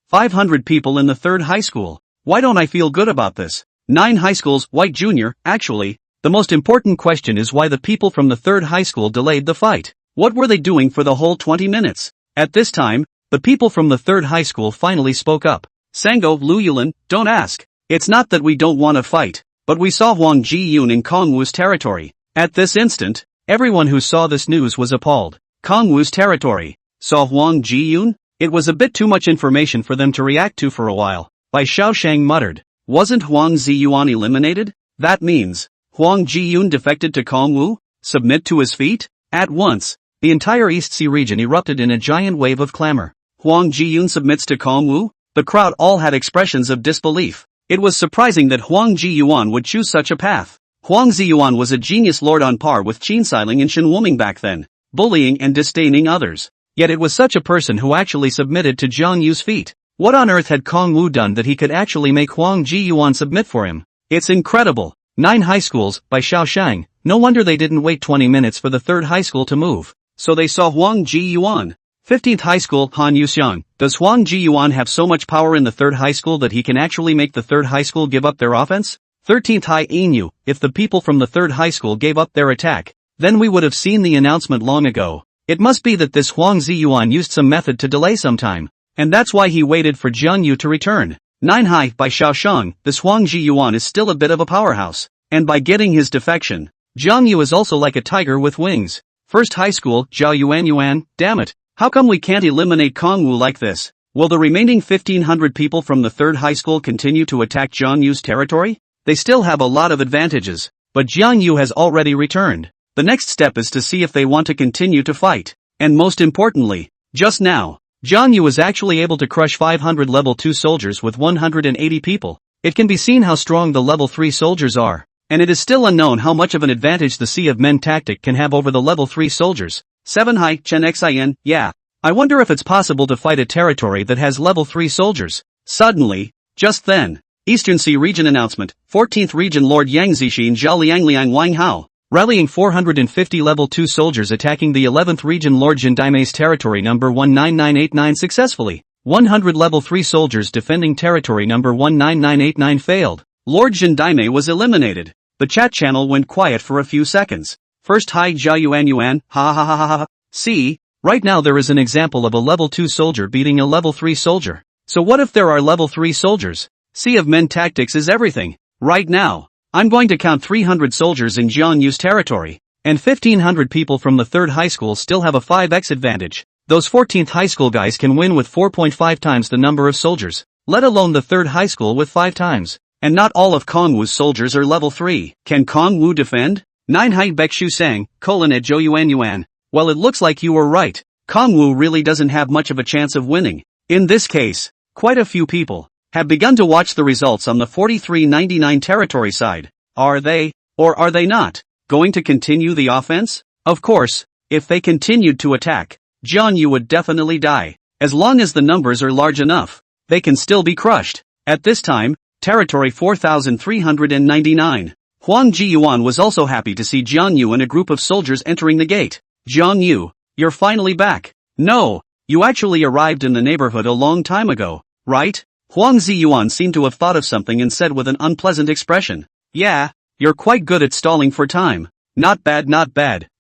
500 people in the 3rd High School. Why don't I feel good about this? 9 High Schools, White Junior, actually, the most important question is why the people from the 3rd High School delayed the fight. What were they doing for the whole 20 minutes? At this time, the people from the 3rd High School finally spoke up. Sango, Lu Yulin, don't ask. It's not that we don't want to fight, but we saw Wang Jiyun in Kong Wu's territory. At this instant, everyone who saw this news was appalled. Kong Wu's territory. Saw Wang Jiyun? It was a bit too much information for them to react to for a while. Bai Xiaoshang muttered. Wasn't Huang Ziyuan eliminated? That means, Huang Jiyun defected to Kongwu? Submit to his feet? At once, the entire East Sea region erupted in a giant wave of clamor. Huang Jiyun submits to Kongwu? The crowd all had expressions of disbelief. It was surprising that Huang Jiyuan would choose such a path. Huang Ziyuan was a genius lord on par with Qin Xiling and Shen Wuming back then, bullying and disdaining others. Yet it was such a person who actually submitted to Jiang Yu's feet. What on earth had Kongwu done that he could actually make Huang Jiyuan submit for him? It's incredible. 9 high schools, by Xiaoshang. No wonder they didn't wait 20 minutes for the 3rd high school to move. So they saw Huang Jiyuan. 15th high school, Han Yuxiang. Does Huang Jiyuan have so much power in the 3rd high school that he can actually make the 3rd high school give up their offense? 13th high Yu. If the people from the 3rd high school gave up their attack, then we would have seen the announcement long ago. It must be that this Huang Ziyuan used some method to delay some time. And that's why he waited for Jiang Yu to return. 9 high by Xiaoshang. This Huang Jiyuan is still a bit of a powerhouse. And by getting his defection, Jiang Yu is also like a tiger with wings. 1st high school, Zhao Yuan. Damn it. How come we can't eliminate Kongwu like this? Will the remaining 1500 people from the 3rd high school continue to attack Jiang Yu's territory? They still have a lot of advantages, but Jiang Yu has already returned. The next step is to see if they want to continue to fight. And most importantly, just now, Jiang Yu was actually able to crush 500 level 2 soldiers with 180 people. It can be seen how strong the level 3 soldiers are. And it is still unknown how much of an advantage the Sea of Men tactic can have over the level 3 soldiers. 7 high Chen Xin, yeah. I wonder if it's possible to fight a territory that has level 3 soldiers. Suddenly, just then, Eastern Sea Region announcement, 14th Region Lord Yang Zixin Zhao Liang Wang Hao, rallying 450 level 2 soldiers attacking the 11th Region Lord Zhendaime's territory number 19989 successfully. 100 level 3 soldiers defending territory number 19989 failed. Lord Zhendaime was eliminated. The chat channel went quiet for a few seconds. 1st high Zhao Yuan, ha ha ha ha ha. See, right now there is an example of a level 2 soldier beating a level 3 soldier. So what if there are level 3 soldiers? Sea of Men tactics is everything. Right now, I'm going to count 300 soldiers in Jiang Yu's territory. And 1500 people from the 3rd high school still have a 5x advantage. Those 14th high school guys can win with 4.5 times the number of soldiers, let alone the 3rd high school with 5 times. And not all of Kongwu's soldiers are level 3. Can Kongwu defend? 9 high Bekshu Sang, at Zhou Yuan. Well, it looks like you were right. Kongwu really doesn't have much of a chance of winning. In this case, quite a few people have begun to watch the results on the 4399 territory side. Are they, or are they not, going to continue the offense? Of course, if they continued to attack, Jiang Yu would definitely die. As long as the numbers are large enough, they can still be crushed. At this time, territory 4399. Huang Jiyuan was also happy to see Jiang Yu and a group of soldiers entering the gate. Jiang Yu, you're finally back. No, you actually arrived in the neighborhood a long time ago, right? Huang Ziyuan seemed to have thought of something and said with an unpleasant expression. Yeah, you're quite good at stalling for time. Not bad,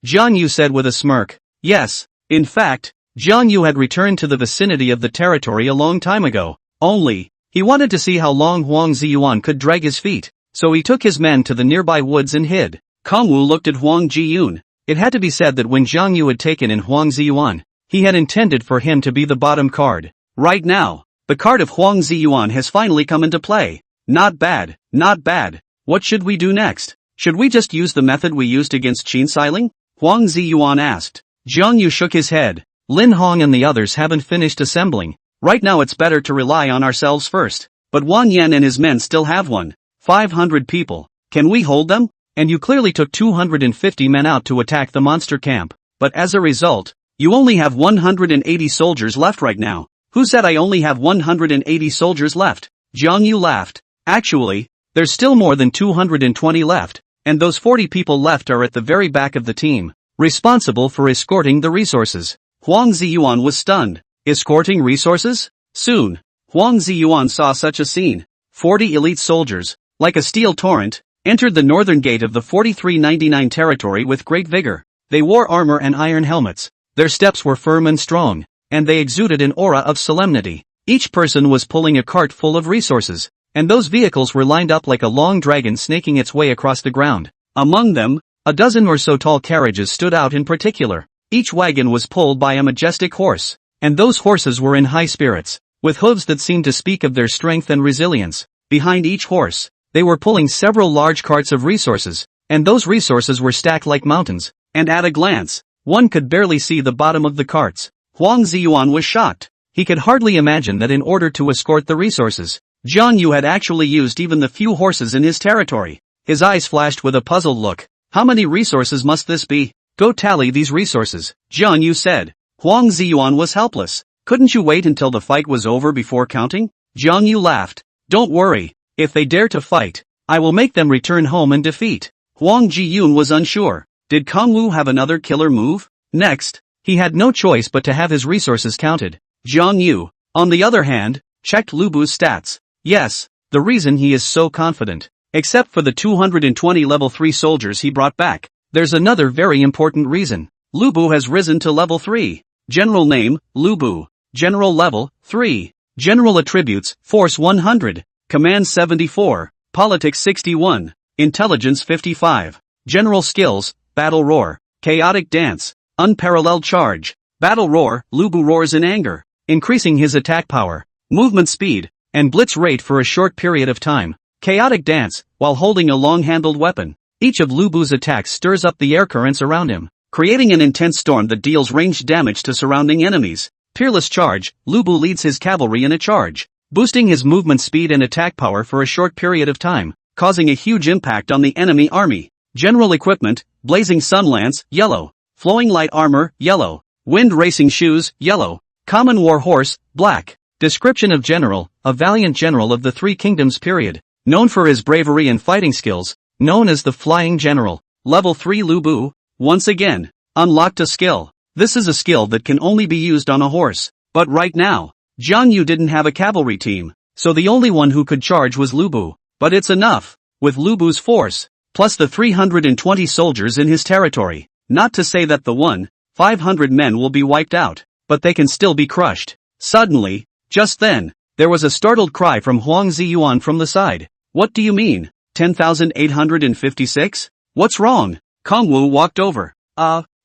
Jiang Yu said with a smirk. Yes, in fact, Jiang Yu had returned to the vicinity of the territory a long time ago. Only, he wanted to see how long Huang Ziyuan could drag his feet, so he took his men to the nearby woods and hid. Kongwu looked at Huang Jiyun. It had to be said that when Jiang Yu had taken in Huang Ziyuan, he had intended for him to be the bottom card. Right now, the card of Huang Ziyuan has finally come into play. Not bad. What should we do next? Should we just use the method we used against Qin Xiling? Huang Ziyuan asked. Jiang Yu shook his head. Lin Hong and the others haven't finished assembling. Right now it's better to rely on ourselves first. But Wang Yan and his men still have 500 people. Can we hold them? And you clearly took 250 men out to attack the monster camp. But as a result, you only have 180 soldiers left right now. Who said I only have 180 soldiers left? Jiang Yu laughed. Actually, there's still more than 220 left. And those 40 people left are at the very back of the team, responsible for escorting the resources. Huang Ziyuan was stunned. Escorting resources? Soon, Huang Ziyuan saw such a scene. 40 elite soldiers, like a steel torrent, entered the northern gate of the 4399 territory with great vigor. They wore armor and iron helmets. Their steps were firm and strong, and they exuded an aura of solemnity. Each person was pulling a cart full of resources, and those vehicles were lined up like a long dragon snaking its way across the ground. Among them, a dozen or so tall carriages stood out in particular. Each wagon was pulled by a majestic horse, and those horses were in high spirits. with hooves that seemed to speak of their strength and resilience. Behind each horse, they were pulling several large carts of resources, and those resources were stacked like mountains, and at a glance, one could barely see the bottom of the carts. Huang Ziyuan was shocked. He could hardly imagine that in order to escort the resources, Jiang Yu had actually used even the few horses in his territory. His eyes flashed with a puzzled look. How many resources must this be? Go tally these resources, Jiang Yu said. Huang Ziyuan was helpless. Couldn't you wait until the fight was over before counting? Jiang Yu laughed. Don't worry. If they dare to fight, I will make them return home in defeat. Huang Ziyun was unsure. Did Kongwu have another killer move? Next, he had no choice but to have his resources counted. Jiang Yu, on the other hand, checked Lubu's stats. Yes, the reason he is so confident, except for the 220 level 3 soldiers he brought back, there's another very important reason. Lubu has risen to level 3. General name, Lubu. General level, 3. General attributes, Force 100. Command 74. Politics 61. Intelligence 55. General skills, Battle Roar. Chaotic Dance. Unparalleled Charge. Battle Roar, Lubu roars in anger, increasing his attack power, movement speed, and blitz rate for a short period of time. Chaotic Dance, while holding a long-handled weapon. Each of Lubu's attacks stirs up the air currents around him, creating an intense storm that deals ranged damage to surrounding enemies. Peerless Charge, Lubu leads his cavalry in a charge, boosting his movement speed and attack power for a short period of time, causing a huge impact on the enemy army. General equipment, Blazing Sun Lance, yellow. Flowing Light Armor, yellow. Wind Racing Shoes, yellow. Common War Horse, black. Description of General, a valiant general of the Three Kingdoms period, known for his bravery and fighting skills, known as the Flying General. Level 3 Lubu, once again, unlocked a skill. This is a skill that can only be used on a horse. But right now, Zhang Yu didn't have a cavalry team, so the only one who could charge was Lubu. But it's enough, with Lubu's force, plus the 320 soldiers in his territory. Not to say that the 500 men will be wiped out, but they can still be crushed. Suddenly, just then, there was a startled cry from Huang Ziyuan from the side. What do you mean? 10,856? What's wrong? Kongwu walked over.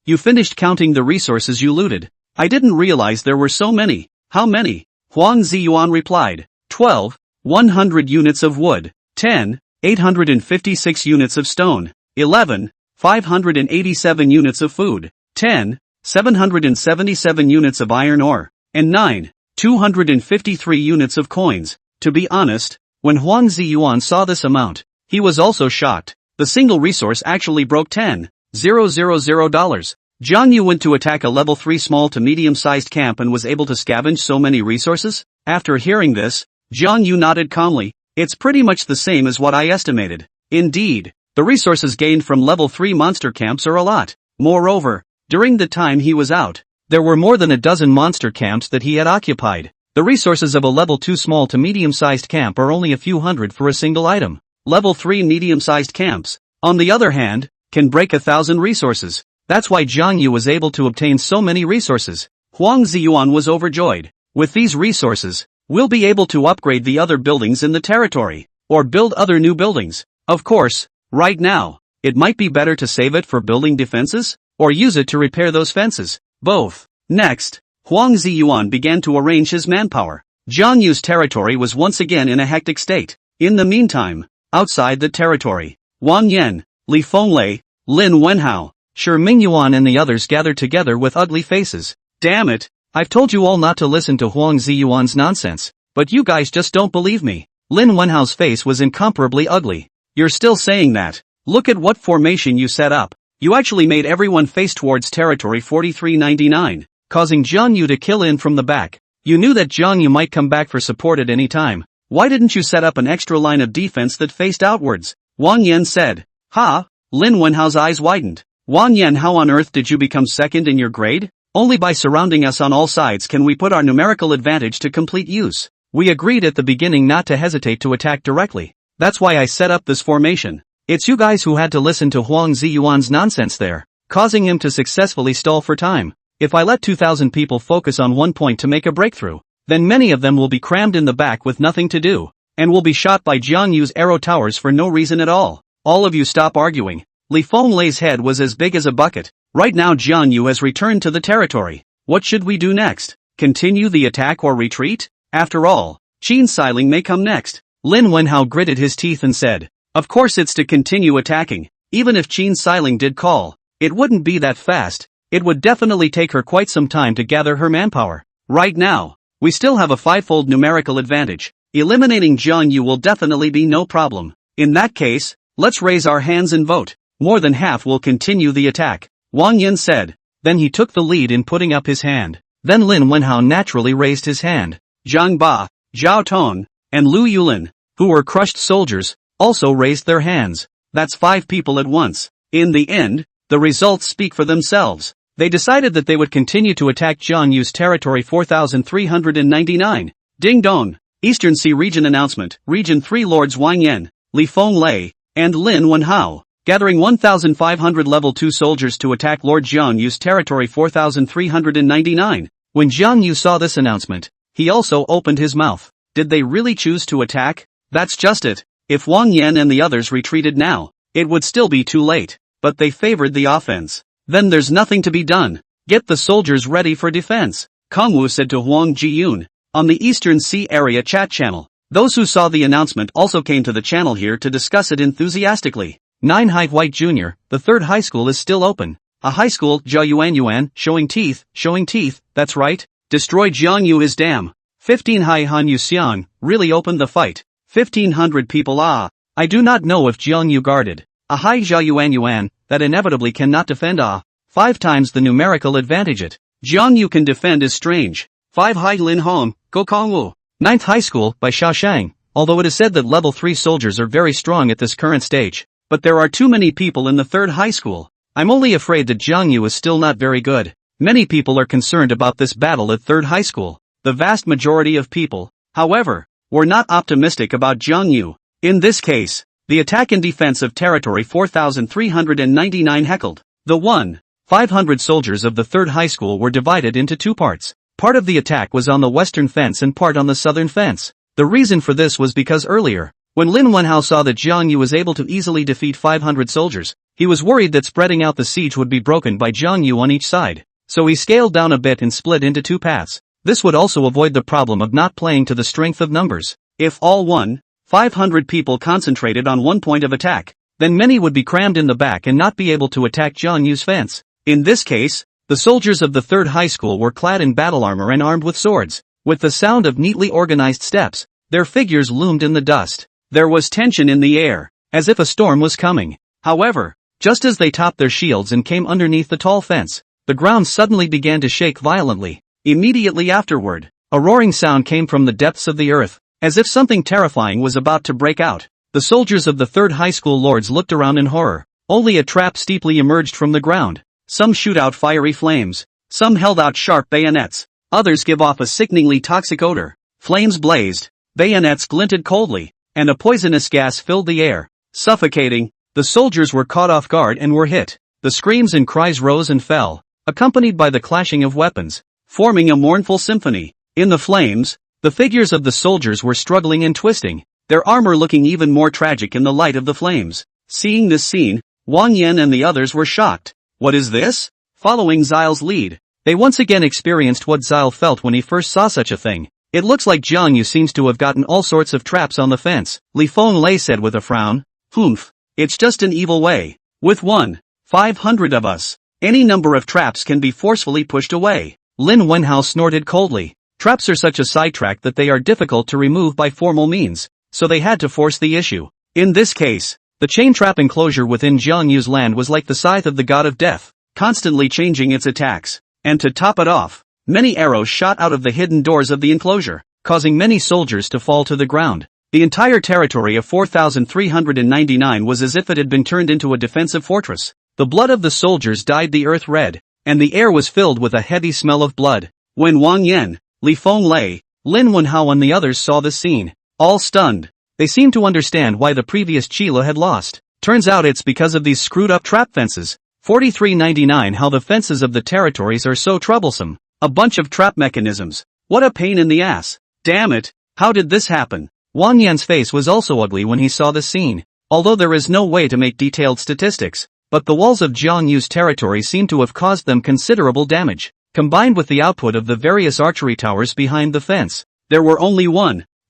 You finished counting the resources you looted. I didn't realize there were so many. How many? Huang Ziyuan replied. 12, 100 units of wood. 10, 856 units of stone. 11, 587 units of food. 10, 777 units of iron ore. And 9, 253 units of coins. To be honest, when Huang Ziyuan saw this amount, he was also shocked. The single resource actually broke $10,000. Jiang Yu went to attack a level 3 small to medium-sized camp and was able to scavenge so many resources? After hearing this, Jiang Yu nodded calmly. It's pretty much the same as what I estimated. Indeed, the resources gained from level 3 monster camps are a lot. Moreover, during the time he was out, there were more than a dozen monster camps that he had occupied. The resources of a level 2 small to medium-sized camp are only a few hundred for a single item. Level 3 medium-sized camps, on the other hand, can break 1,000 resources. That's why Jiang Yu was able to obtain so many resources. Huang Ziyuan was overjoyed. With these resources, we'll be able to upgrade the other buildings in the territory, or build other new buildings. Of course, right now, it might be better to save it for building defenses, or use it to repair those fences. Both. Next, Huang Ziyuan began to arrange his manpower. Jiang Yu's territory was once again in a hectic state. In the meantime, outside the territory, Wang Yan, Li Fenglei, Lin Wenhao, Shi Mingyuan and the others gathered together with ugly faces. Damn it, I've told you all not to listen to Huang Ziyuan's nonsense, but you guys just don't believe me. Lin Wenhao's face was incomparably ugly. You're still saying that? Look at what formation you set up. You actually made everyone face towards territory 4399, causing Jiang Yu to kill in from the back. You knew that Jiang Yu might come back for support at any time. Why didn't you set up an extra line of defense that faced outwards? Wang Yan said. Ha! Lin Wenhao's eyes widened. Wang Yan, how on earth did you become second in your grade? Only by surrounding us on all sides can we put our numerical advantage to complete use. We agreed at the beginning not to hesitate to attack directly. That's why I set up this formation. It's you guys who had to listen to Huang Ziyuan's nonsense there, causing him to successfully stall for time. If I let 2,000 people focus on one point to make a breakthrough, then many of them will be crammed in the back with nothing to do, and will be shot by Jiang Yu's arrow towers for no reason at all. All of you stop arguing. Li Fenglei's head was as big as a bucket. Right now Jiang Yu has returned to the territory. What should we do next? Continue the attack or retreat? After all, Qin Xiling may come next. Lin Wenhao gritted his teeth and said, of course it's to continue attacking. Even if Qin Xiling did call, it wouldn't be that fast. It would definitely take her quite some time to gather her manpower. Right now, we still have a fivefold numerical advantage. Eliminating Jiang Yu will definitely be no problem. In that case, let's raise our hands and vote. More than half will continue the attack, Wang Yin said. Then he took the lead in putting up his hand. Then Lin Wenhao naturally raised his hand. Zhang Ba, Zhao Tong, and Lu Yulin, who were crushed soldiers, also raised their hands. That's 5 people at once. In the end, the results speak for themselves. They decided that they would continue to attack Jiang Yu's territory 4399. Ding dong. Eastern Sea Region Announcement. Region 3 Lords Wang Yan, Li Fenglei, and Lin Wenhao, gathering 1,500 level 2 soldiers to attack Lord Jiang Yu's territory 4399. When Jiang Yu saw this announcement, he also opened his mouth. Did they really choose to attack? That's just it. If Wang Yan and the others retreated now, it would still be too late. But they favored the offense. Then there's nothing to be done. Get the soldiers ready for defense, Kong Wu said to Huang Jiyun on the Eastern Sea Area chat channel. Those who saw the announcement also came to the channel here to discuss it enthusiastically. 9 High White Junior, the 3rd high school is still open. A high school, Jiayuanyuan, showing teeth, that's right. Destroy Jiang Yu is damn. 15 High Han Yu Xiang, really opened the fight. 1,500 people I do not know if Jiang Yu guarded. A high Jiayuanyuan, that inevitably cannot defend 5 times the numerical advantage it. Jiang Yu can defend is strange. 5 High Lin Hong, Go Kong Wu. 9th high school, by Shaoshang, although it is said that level 3 soldiers are very strong at this current stage. But there are too many people in the 3rd high school. I'm only afraid that Jiang Yu is still not very good. Many people are concerned about this battle at 3rd high school. The vast majority of people, however, were not optimistic about Jiang Yu. In this case, the attack and defense of territory 4399 heckled. The 1,500 soldiers of the 3rd high school were divided into 2 parts. Part of the attack was on the western fence and part on the southern fence. The reason for this was because earlier, when Lin Wenhao saw that Jiang Yu was able to easily defeat 500 soldiers, he was worried that spreading out the siege would be broken by Jiang Yu on each side. So he scaled down a bit and split into 2 paths. This would also avoid the problem of not playing to the strength of numbers. If all 1,500 people concentrated on one point of attack, then many would be crammed in the back and not be able to attack Jiang Yu's fence. In this case, the soldiers of the 3rd high school were clad in battle armor and armed with swords. With the sound of neatly organized steps, their figures loomed in the dust. There was tension in the air, as if a storm was coming. However, just as they topped their shields and came underneath the tall fence, the ground suddenly began to shake violently. Immediately afterward, a roaring sound came from the depths of the earth, as if something terrifying was about to break out. The soldiers of the 3rd high school lords looked around in horror. Only a trap steeply emerged from the ground. Some shoot out fiery flames. Some held out sharp bayonets. Others give off a sickeningly toxic odor. Flames blazed. Bayonets glinted coldly. And a poisonous gas filled the air. Suffocating, the soldiers were caught off guard and were hit. The screams and cries rose and fell, accompanied by the clashing of weapons, forming a mournful symphony. In the flames, the figures of the soldiers were struggling and twisting, their armor looking even more tragic in the light of the flames. Seeing this scene, Wang Yan and the others were shocked. What is this? Following Xile's lead, they once again experienced what Xile felt when he first saw such a thing. It looks like Jiang Yu seems to have gotten all sorts of traps on the fence, Li Fenglei said with a frown. Humph, it's just an evil way. With 1,500 of us, any number of traps can be forcefully pushed away. Lin Wenhao snorted coldly. Traps are such a sidetrack that they are difficult to remove by formal means, so they had to force the issue. In this case, the chain trap enclosure within Jiang Yu's land was like the scythe of the god of death, constantly changing its attacks. And to top it off, many arrows shot out of the hidden doors of the enclosure, causing many soldiers to fall to the ground. The entire territory of 4399 was as if it had been turned into a defensive fortress. The blood of the soldiers dyed the earth red, and the air was filled with a heavy smell of blood. When Wang Yan, Li Fenglei, Lin Wenhao and the others saw this scene, all stunned, they seemed to understand why the previous Qila had lost. Turns out it's because of these screwed up trap fences. 4399 How the fences of the territories are so troublesome. A bunch of trap mechanisms. What a pain in the ass. Damn it, how did this happen? Wang Yan's face was also ugly when he saw the scene. Although there is no way to make detailed statistics, but the walls of Jiang Yu's territory seem to have caused them considerable damage. Combined with the output of the various archery towers behind the fence, There were only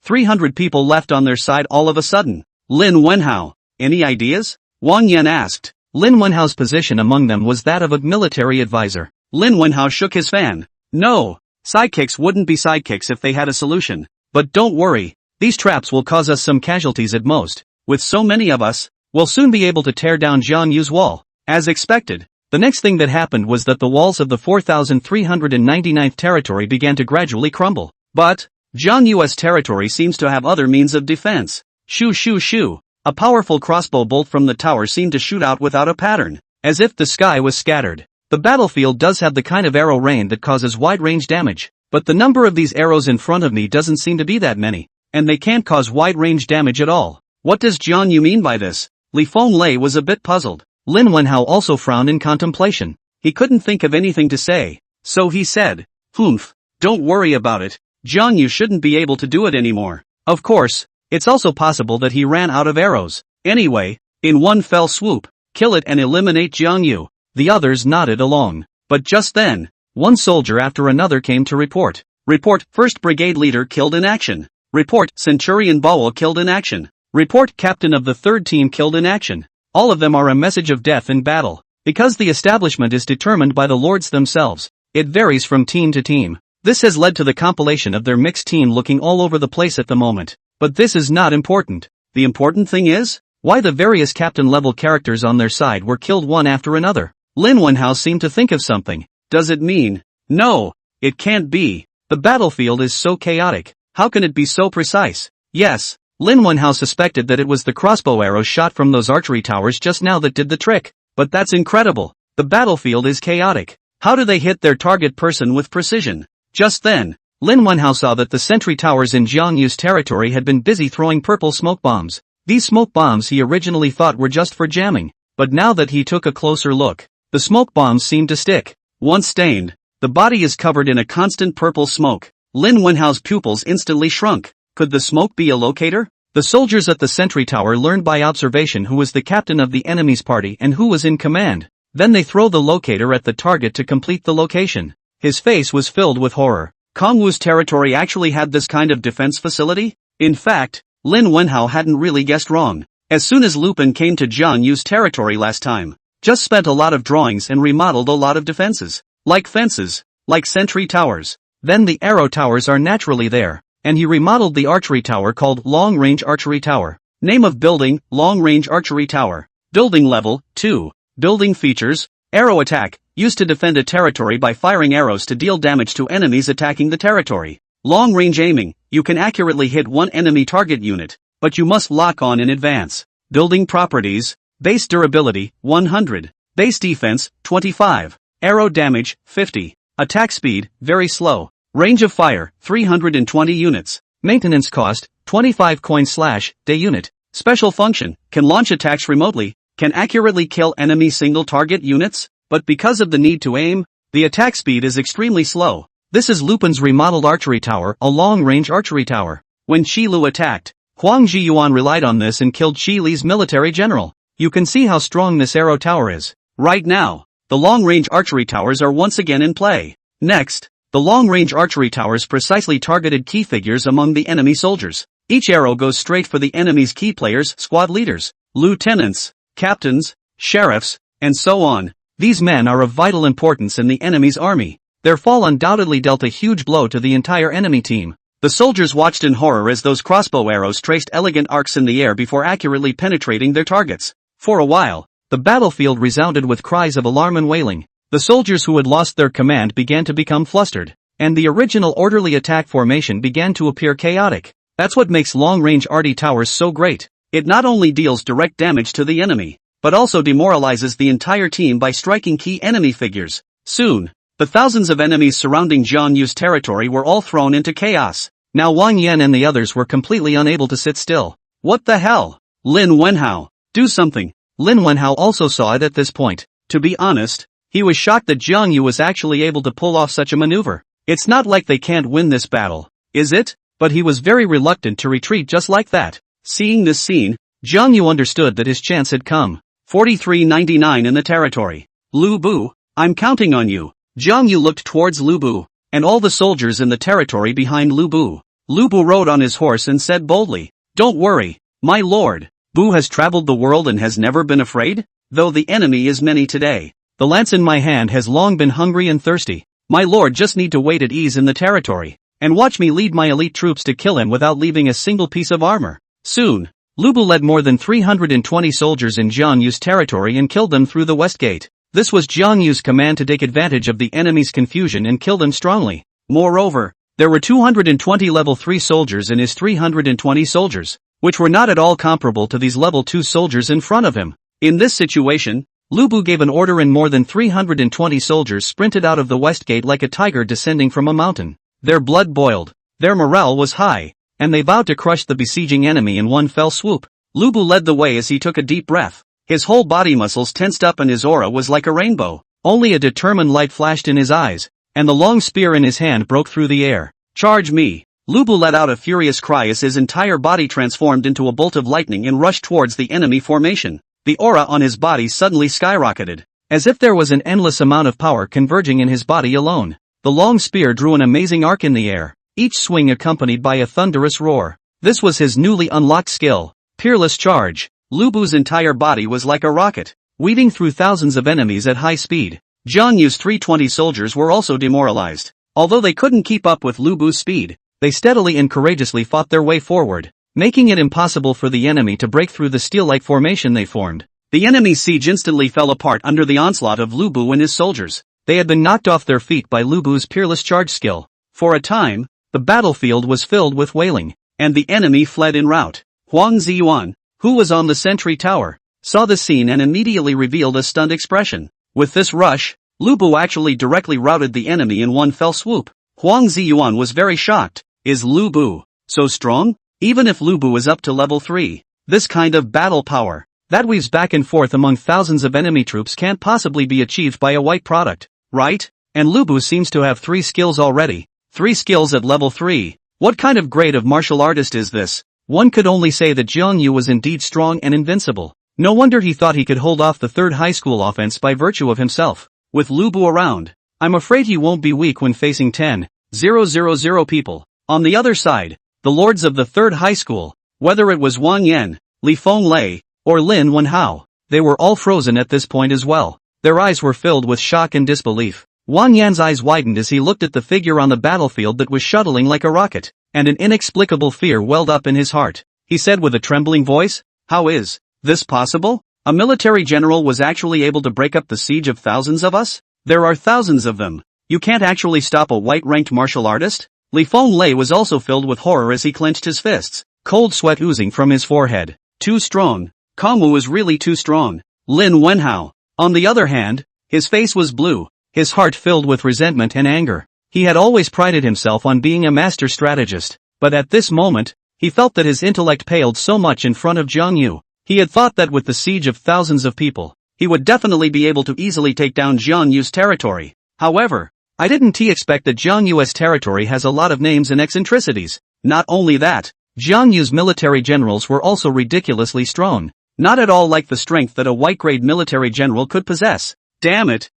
300 people left on their side all of a sudden. Lin Wenhao, any ideas? Wang Yan asked. Lin Wenhao's position among them was that of a military advisor. Lin Wenhao shook his fan. No, sidekicks wouldn't be sidekicks if they had a solution. But don't worry, these traps will cause us some casualties at most. With so many of us, we'll soon be able to tear down Jiang Yu's wall. As expected, the next thing that happened was that the walls of the 4,399th territory began to gradually crumble. But Jiang Yu's territory seems to have other means of defense. Shoo shoo shoo. A powerful crossbow bolt from the tower seemed to shoot out without a pattern, as if the sky was scattered. The battlefield does have the kind of arrow rain that causes wide-range damage, but the number of these arrows in front of me doesn't seem to be that many, and they can't cause wide-range damage at all. What does Jiang Yu mean by this? Li Fenglei was a bit puzzled. Lin Wenhao also frowned in contemplation. He couldn't think of anything to say, so he said, "Humph, don't worry about it. Jiang Yu shouldn't be able to do it anymore." Of course, it's also possible that he ran out of arrows. Anyway, in one fell swoop, kill it and eliminate Jiang Yu. The others nodded along. But just then, one soldier after another came to report. Report, 1st Brigade Leader killed in action. Report, Centurion Bawal killed in action. Report, Captain of the 3rd Team killed in action. All of them are a message of death in battle. Because the establishment is determined by the lords themselves, it varies from team to team. This has led to the compilation of their mixed team looking all over the place at the moment. But this is not important. The important thing is, why the various captain-level characters on their side were killed one after another. Lin Wenhao seemed to think of something. Does it mean? No, it can't be. The battlefield is so chaotic. How can it be so precise? Yes, Lin Wenhao suspected that it was the crossbow arrows shot from those archery towers just now that did the trick. But that's incredible. The battlefield is chaotic. How do they hit their target person with precision? Just then, Lin Wenhao saw that the sentry towers in Jiang Yu's territory had been busy throwing purple smoke bombs. These smoke bombs he originally thought were just for jamming, but now that he took a closer look, the smoke bombs seemed to stick. Once stained, the body is covered in a constant purple smoke. Lin Wenhao's pupils instantly shrunk. Could the smoke be a locator? The soldiers at the sentry tower learned by observation who was the captain of the enemy's party and who was in command. Then they throw the locator at the target to complete the location. His face was filled with horror. Kongwu's territory actually had this kind of defense facility? In fact, Lin Wenhao hadn't really guessed wrong. As soon as Lupin came to Jiang Yu's territory last time, just spent a lot of drawings and remodeled a lot of defenses. Like fences, like sentry towers. Then the arrow towers are naturally there, and he remodeled the archery tower called Long-Range Archery Tower. Name of building, Long-Range Archery Tower. Building level, 2. Building features, arrow attack, used to defend a territory by firing arrows to deal damage to enemies attacking the territory. Long-range aiming, you can accurately hit one enemy target unit, but you must lock on in advance. Building properties, base durability, 100. Base defense, 25. Arrow damage, 50. Attack speed, very slow. Range of fire, 320 units. Maintenance cost, 25 coin/day unit. Special function, can launch attacks remotely, can accurately kill enemy single target units, but because of the need to aim, the attack speed is extremely slow. This is Lupin's remodeled archery tower, a long-range archery tower. When Qi Lu attacked, Huang Zhiyuan relied on this and killed Qi Li's military general. You can see how strong this arrow tower is. Right now, the long-range archery towers are once again in play. Next, the long-range archery towers precisely targeted key figures among the enemy soldiers. Each arrow goes straight for the enemy's key players, squad leaders, lieutenants, captains, sheriffs, and so on. These men are of vital importance in the enemy's army. Their fall undoubtedly dealt a huge blow to the entire enemy team. The soldiers watched in horror as those crossbow arrows traced elegant arcs in the air before accurately penetrating their targets. For a while, the battlefield resounded with cries of alarm and wailing. The soldiers who had lost their command began to become flustered, and the original orderly attack formation began to appear chaotic. That's what makes long-range arty towers so great. It not only deals direct damage to the enemy, but also demoralizes the entire team by striking key enemy figures. Soon, the thousands of enemies surrounding Jiang Yu's territory were all thrown into chaos. Now Wang Yan and the others were completely unable to sit still. What the hell? Lin Wenhao, do something. Lin Wenhao also saw it at this point. To be honest, he was shocked that Jiang Yu was actually able to pull off such a maneuver. It's not like they can't win this battle, is it? But he was very reluctant to retreat just like that. Seeing this scene, Jiang Yu understood that his chance had come. 4399 in the territory. Lubu, I'm counting on you. Jiang Yu looked towards Lubu, and all the soldiers in the territory behind Lubu. Lubu rode on his horse and said boldly, "Don't worry, my lord. Bu has traveled the world and has never been afraid? Though the enemy is many today, the lance in my hand has long been hungry and thirsty. My lord just need to wait at ease in the territory, and watch me lead my elite troops to kill him without leaving a single piece of armor." Soon, Lubu led more than 320 soldiers in Jiang Yu's territory and killed them through the west gate. This was Jiang Yu's command to take advantage of the enemy's confusion and kill them strongly. Moreover, there were 220 level 3 soldiers in his 320 soldiers, which were not at all comparable to these level 2 soldiers in front of him. In this situation, Lubu gave an order and more than 320 soldiers sprinted out of the west gate like a tiger descending from a mountain. Their blood boiled, their morale was high, and they vowed to crush the besieging enemy in one fell swoop. Lubu led the way as he took a deep breath. His whole body muscles tensed up and his aura was like a rainbow. Only a determined light flashed in his eyes, and the long spear in his hand broke through the air. "Charge me!" Lubu let out a furious cry as his entire body transformed into a bolt of lightning and rushed towards the enemy formation. The aura on his body suddenly skyrocketed, as if there was an endless amount of power converging in his body alone. The long spear drew an amazing arc in the air, each swing accompanied by a thunderous roar. This was his newly unlocked skill, Peerless Charge. Lubu's entire body was like a rocket, weaving through thousands of enemies at high speed. Jiang Yu's 320 soldiers were also demoralized. Although they couldn't keep up with Lubu's speed, they steadily and courageously fought their way forward, making it impossible for the enemy to break through the steel-like formation they formed. The enemy's siege instantly fell apart under the onslaught of Lubu and his soldiers. They had been knocked off their feet by Lubu's Peerless Charge skill. For a time, the battlefield was filled with wailing, and the enemy fled in rout. Huang Ziyuan, who was on the sentry tower, saw the scene and immediately revealed a stunned expression. With this rush, Lubu actually directly routed the enemy in one fell swoop. Huang Ziyuan was very shocked. Is Lubu so strong? Even if Lubu is up to level 3, this kind of battle power that weaves back and forth among thousands of enemy troops can't possibly be achieved by a white product, right? And Lubu seems to have 3 skills already. 3 skills at level 3. What kind of grade of martial artist is this? One could only say that Jiang Yu was indeed strong and invincible. No wonder he thought he could hold off the 3rd high school offense by virtue of himself. With Lubu around, I'm afraid he won't be weak when facing 10,000 people. On the other side, the lords of the 3rd high school, whether it was Wang Yan, Li Fenglei, or Lin Wenhao, they were all frozen at this point as well. Their eyes were filled with shock and disbelief. Wang Yan's eyes widened as he looked at the figure on the battlefield that was shuttling like a rocket, and an inexplicable fear welled up in his heart. He said with a trembling voice, "How is this possible? A military general was actually able to break up the siege of thousands of us? There are thousands of them. You can't actually stop a white-ranked martial artist?" Li Fenglei was also filled with horror as he clenched his fists, cold sweat oozing from his forehead. Too strong. Kongwu is really too strong. Lin Wenhao, on the other hand, his face was blue, his heart filled with resentment and anger. He had always prided himself on being a master strategist, but at this moment, he felt that his intellect paled so much in front of Jiang Yu. He had thought that with the siege of thousands of people, he would definitely be able to easily take down Jiang Yu's territory. However, I didn't expect that Jiang Yu's territory has a lot of names and eccentricities. Not only that, Jiang Yu's military generals were also ridiculously strong. Not at all like the strength that a white-grade military general could possess. Damn it!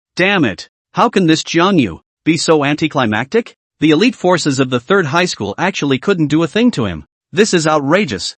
How can this Jiang Yu be so anticlimactic? The elite forces of the 3rd high school actually couldn't do a thing to him. This is outrageous.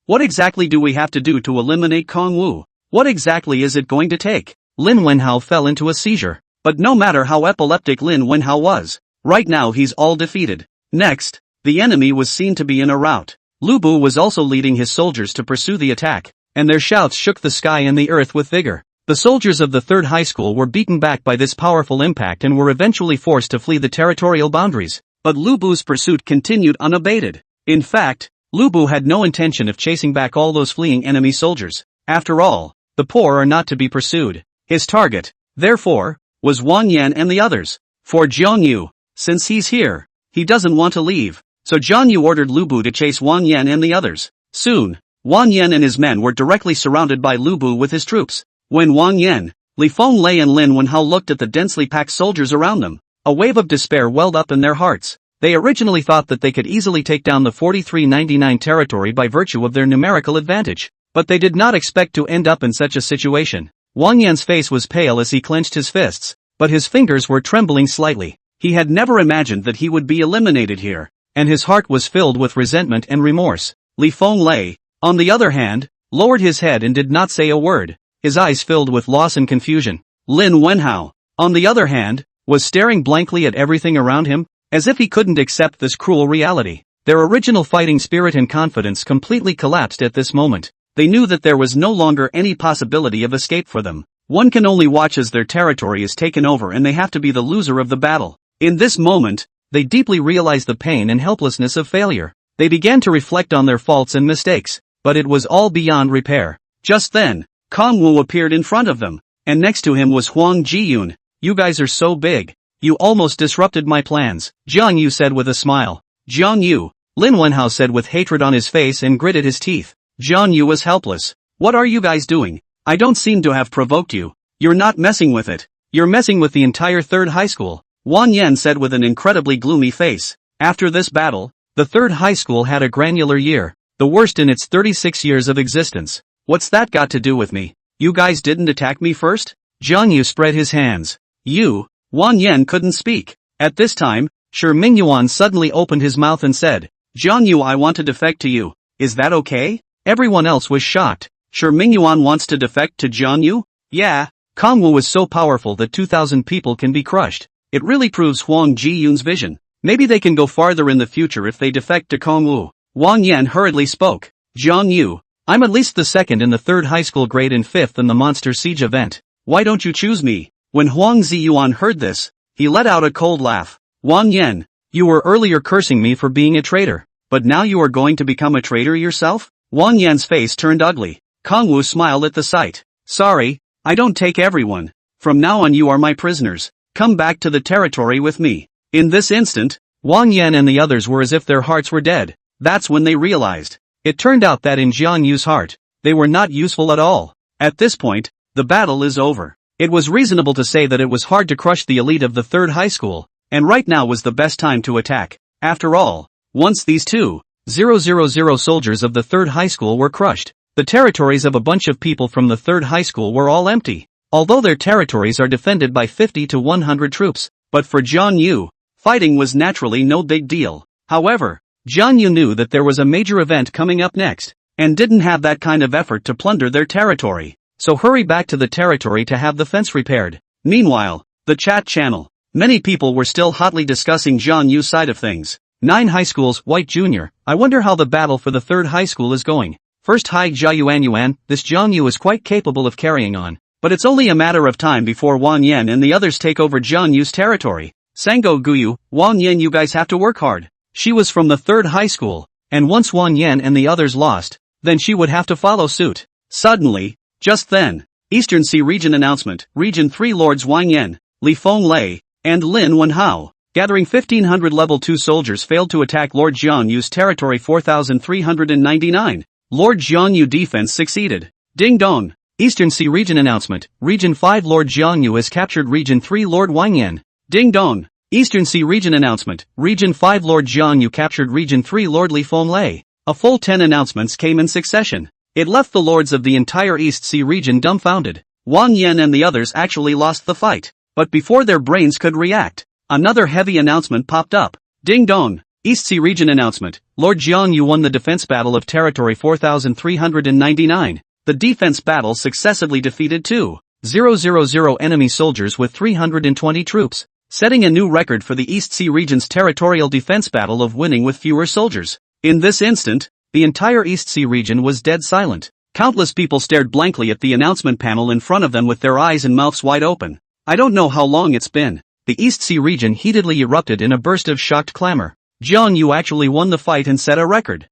What exactly do we have to do to eliminate Kongwu? What exactly is it going to take? Lin Wenhao fell into a seizure. But no matter how epileptic Lin Wenhao was, right now he's all defeated. Next, the enemy was seen to be in a rout. Lubu was also leading his soldiers to pursue the attack, and their shouts shook the sky and the earth with vigor. The soldiers of the 3rd high school were beaten back by this powerful impact and were eventually forced to flee the territorial boundaries. But Lubu's pursuit continued unabated. In fact, Lubu had no intention of chasing back all those fleeing enemy soldiers. After all, the poor are not to be pursued. His target, therefore, was Wang Yan and the others. For Jiang Yu, since he's here, he doesn't want to leave. So Jiang Yu ordered Lubu to chase Wang Yan and the others. Soon, Wang Yan and his men were directly surrounded by Lubu with his troops. When Wang Yan, Li Fenglei and Lin Wenhao looked at the densely packed soldiers around them, a wave of despair welled up in their hearts. They originally thought that they could easily take down the 4399 territory by virtue of their numerical advantage, but they did not expect to end up in such a situation. Wang Yan's face was pale as he clenched his fists, but his fingers were trembling slightly. He had never imagined that he would be eliminated here. and his heart was filled with resentment and remorse. Li Fenglei, on the other hand, lowered his head and did not say a word, his eyes filled with loss and confusion. Lin Wenhao, on the other hand, was staring blankly at everything around him, as if he couldn't accept this cruel reality. Their original fighting spirit and confidence completely collapsed at this moment. They knew that there was no longer any possibility of escape for them. One can only watch as their territory is taken over and they have to be the loser of the battle. In this moment, they deeply realized the pain and helplessness of failure. They began to reflect on their faults and mistakes, but it was all beyond repair. Just then, Kong Wu appeared in front of them, and next to him was Huang Jiyun. You guys are so big. You almost disrupted my plans, Jiang Yu said with a smile. Jiang Yu, Lin Wenhao said with hatred on his face and gritted his teeth. Jiang Yu was helpless. What are you guys doing? I don't seem to have provoked you. You're not messing with it. You're messing with the entire third high school, Wang Yan said with an incredibly gloomy face. After this battle, the third high school had a granular year, the worst in its 36 years of existence. What's that got to do with me? You guys didn't attack me first? Jiang Yu spread his hands. You, Wang Yan couldn't speak. At this time, Shi Mingyuan suddenly opened his mouth and said, Jiang Yu, I want to defect to you. Is that okay? Everyone else was shocked. Shi Mingyuan wants to defect to Jiang Yu? Yeah. Kong Wu was so powerful that 2,000 people can be crushed. It really proves Huang Jiyun's vision. Maybe they can go farther in the future if they defect to Kong Wu. Wang Yan hurriedly spoke. Jiang Yu, I'm at least the second in the third high school grade and fifth in the Monster Siege event. Why don't you choose me? When Huang Ziyuan heard this, he let out a cold laugh. Wang Yan, you were earlier cursing me for being a traitor, but now you are going to become a traitor yourself? Wang Yan's face turned ugly. Kong Wu smiled at the sight. Sorry, I don't take everyone. From now on you are my prisoners. Come back to the territory with me. In this instant, Wang Yan and the others were as if their hearts were dead. That's when they realized. It turned out that in Jiang Yu's heart, they were not useful at all. At this point, the battle is over. It was reasonable to say that it was hard to crush the elite of the third high school, and right now was the best time to attack. After all, once these 2,000 soldiers of the third high school were crushed, the territories of a bunch of people from the third high school were all empty. Although their territories are defended by 50 to 100 troops, but for Jiang Yu, fighting was naturally no big deal. However, Jiang Yu knew that there was a major event coming up next, and didn't have that kind of effort to plunder their territory, so hurry back to the territory to have the fence repaired. Meanwhile, the chat channel. Many people were still hotly discussing Jiang Yu's side of things. 9 high schools, White Junior. I wonder how the battle for the third high school is going. First High Jiayuan, this Jiang Yu is quite capable of carrying on. But it's only a matter of time before Wang Yan and the others take over Jiang Yu's territory. Sango Guyu, Wang Yan, you guys have to work hard. She was from the third high school, and once Wang Yan and the others lost, then she would have to follow suit. Suddenly, just then, Eastern Sea Region announcement, Region 3 Lords Wang Yan, Li Fenglei, and Lin Wenhao, gathering 1,500 level 2 soldiers failed to attack Lord Jiang Yu's territory 4,399. Lord Jiang Yu defense succeeded. Ding dong. Eastern Sea Region announcement, Region 5 Lord Jiang Yu has captured Region 3 Lord Wang Yan. Ding dong. Eastern Sea Region announcement, Region 5 Lord Jiang Yu captured Region 3 Lord Li Fenglei. A full 10 announcements came in succession. It left the lords of the entire East Sea region dumbfounded. Wang Yan and the others actually lost the fight. But before their brains could react, another heavy announcement popped up. Ding dong. East Sea Region announcement, Lord Jiang Yu won the defense battle of territory 4,399. The defense battle successively defeated 2,000 enemy soldiers with 320 troops, setting a new record for the East Sea region's territorial defense battle of winning with fewer soldiers. In this instant, the entire East Sea region was dead silent. Countless people stared blankly at the announcement panel in front of them with their eyes and mouths wide open. I don't know how long it's been. The East Sea region heatedly erupted in a burst of shocked clamor. Jiang Yu actually won the fight and set a record.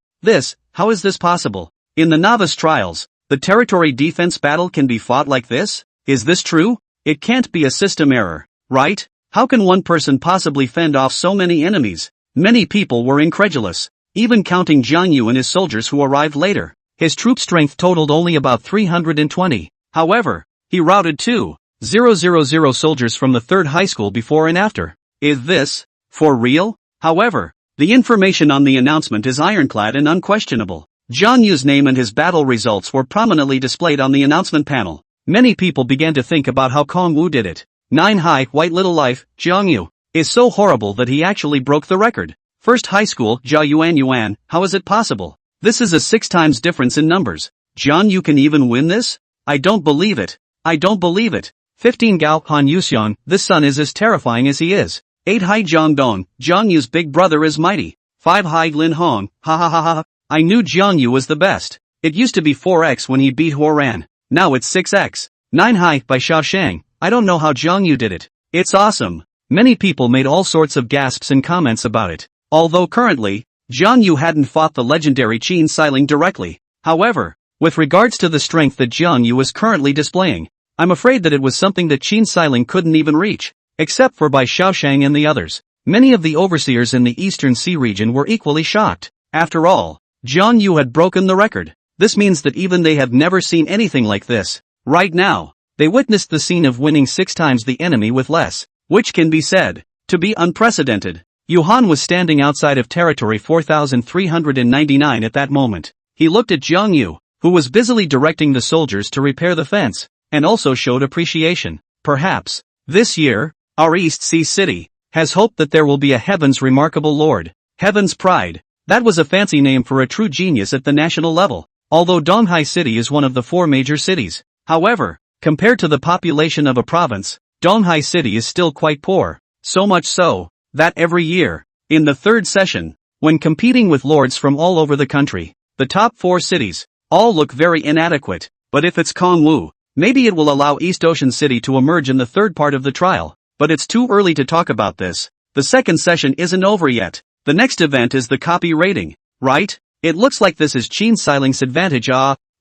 How is this possible? In the novice trials, the territory defense battle can be fought like this? Is this true? It can't be a system error, right? How can one person possibly fend off so many enemies? Many people were incredulous, even counting Jiang Yu and his soldiers who arrived later. His troop strength totaled only about 320. However, he routed 2,000 soldiers from the third high school before and after. Is this for real? However, the information on the announcement is ironclad and unquestionable. Jiang Yu's name and his battle results were prominently displayed on the announcement panel. Many people began to think about how Kong Wu did it. 9 high, white little life, Jiang Yu, is so horrible that he actually broke the record. First high school, Jia Yuan, how is it possible? This is a 6 times difference in numbers. Jiang Yu can even win this? I don't believe it. I don't believe it. 15 Gao Han Yuxiang, this son is as terrifying as he is. 8 Hai Jiang Dong, Jiang Yu's big brother is mighty. 5 Hai Lin Hong, ha ha ha ha. I knew Jiang Yu was the best. It used to be 4x when he beat Huo Ran. Now it's 6x. 9 Hai by Xiao Shang, I don't know how Jiang Yu did it. It's awesome. Many people made all sorts of gasps and comments about it. Although currently, Jiang Yu hadn't fought the legendary Qin Xiling directly. However, with regards to the strength that Jiang Yu is currently displaying, I'm afraid that it was something that Qin Xiling couldn't even reach, except for Bai Xiaoshang and the others. Many of the overseers in the Eastern Sea region were equally shocked. After all, Jiang Yu had broken the record. This means that even they have never seen anything like this. Right now, they witnessed the scene of winning 6 times the enemy with less, which can be said to be unprecedented. Yuhan was standing outside of territory 4399 at that moment. He looked at Jiang Yu, who was busily directing the soldiers to repair the fence, and also showed appreciation. Perhaps, this year, our East Sea City has hoped that there will be a Heaven's Remarkable Lord. Heaven's Pride. That was a fancy name for a true genius at the national level. Although Donghai City is one of the 4 major cities. However, compared to the population of a province, Donghai City is still quite poor. So much so that every year, in the 3rd session, when competing with lords from all over the country, the top 4 cities all look very inadequate. But if it's Kongwu, maybe it will allow East Ocean City to emerge in the 3rd part of the trial. But it's too early to talk about this. The 2nd session isn't over yet. The next event is the copy rating, right? It looks like this is Qin Xiling's advantage.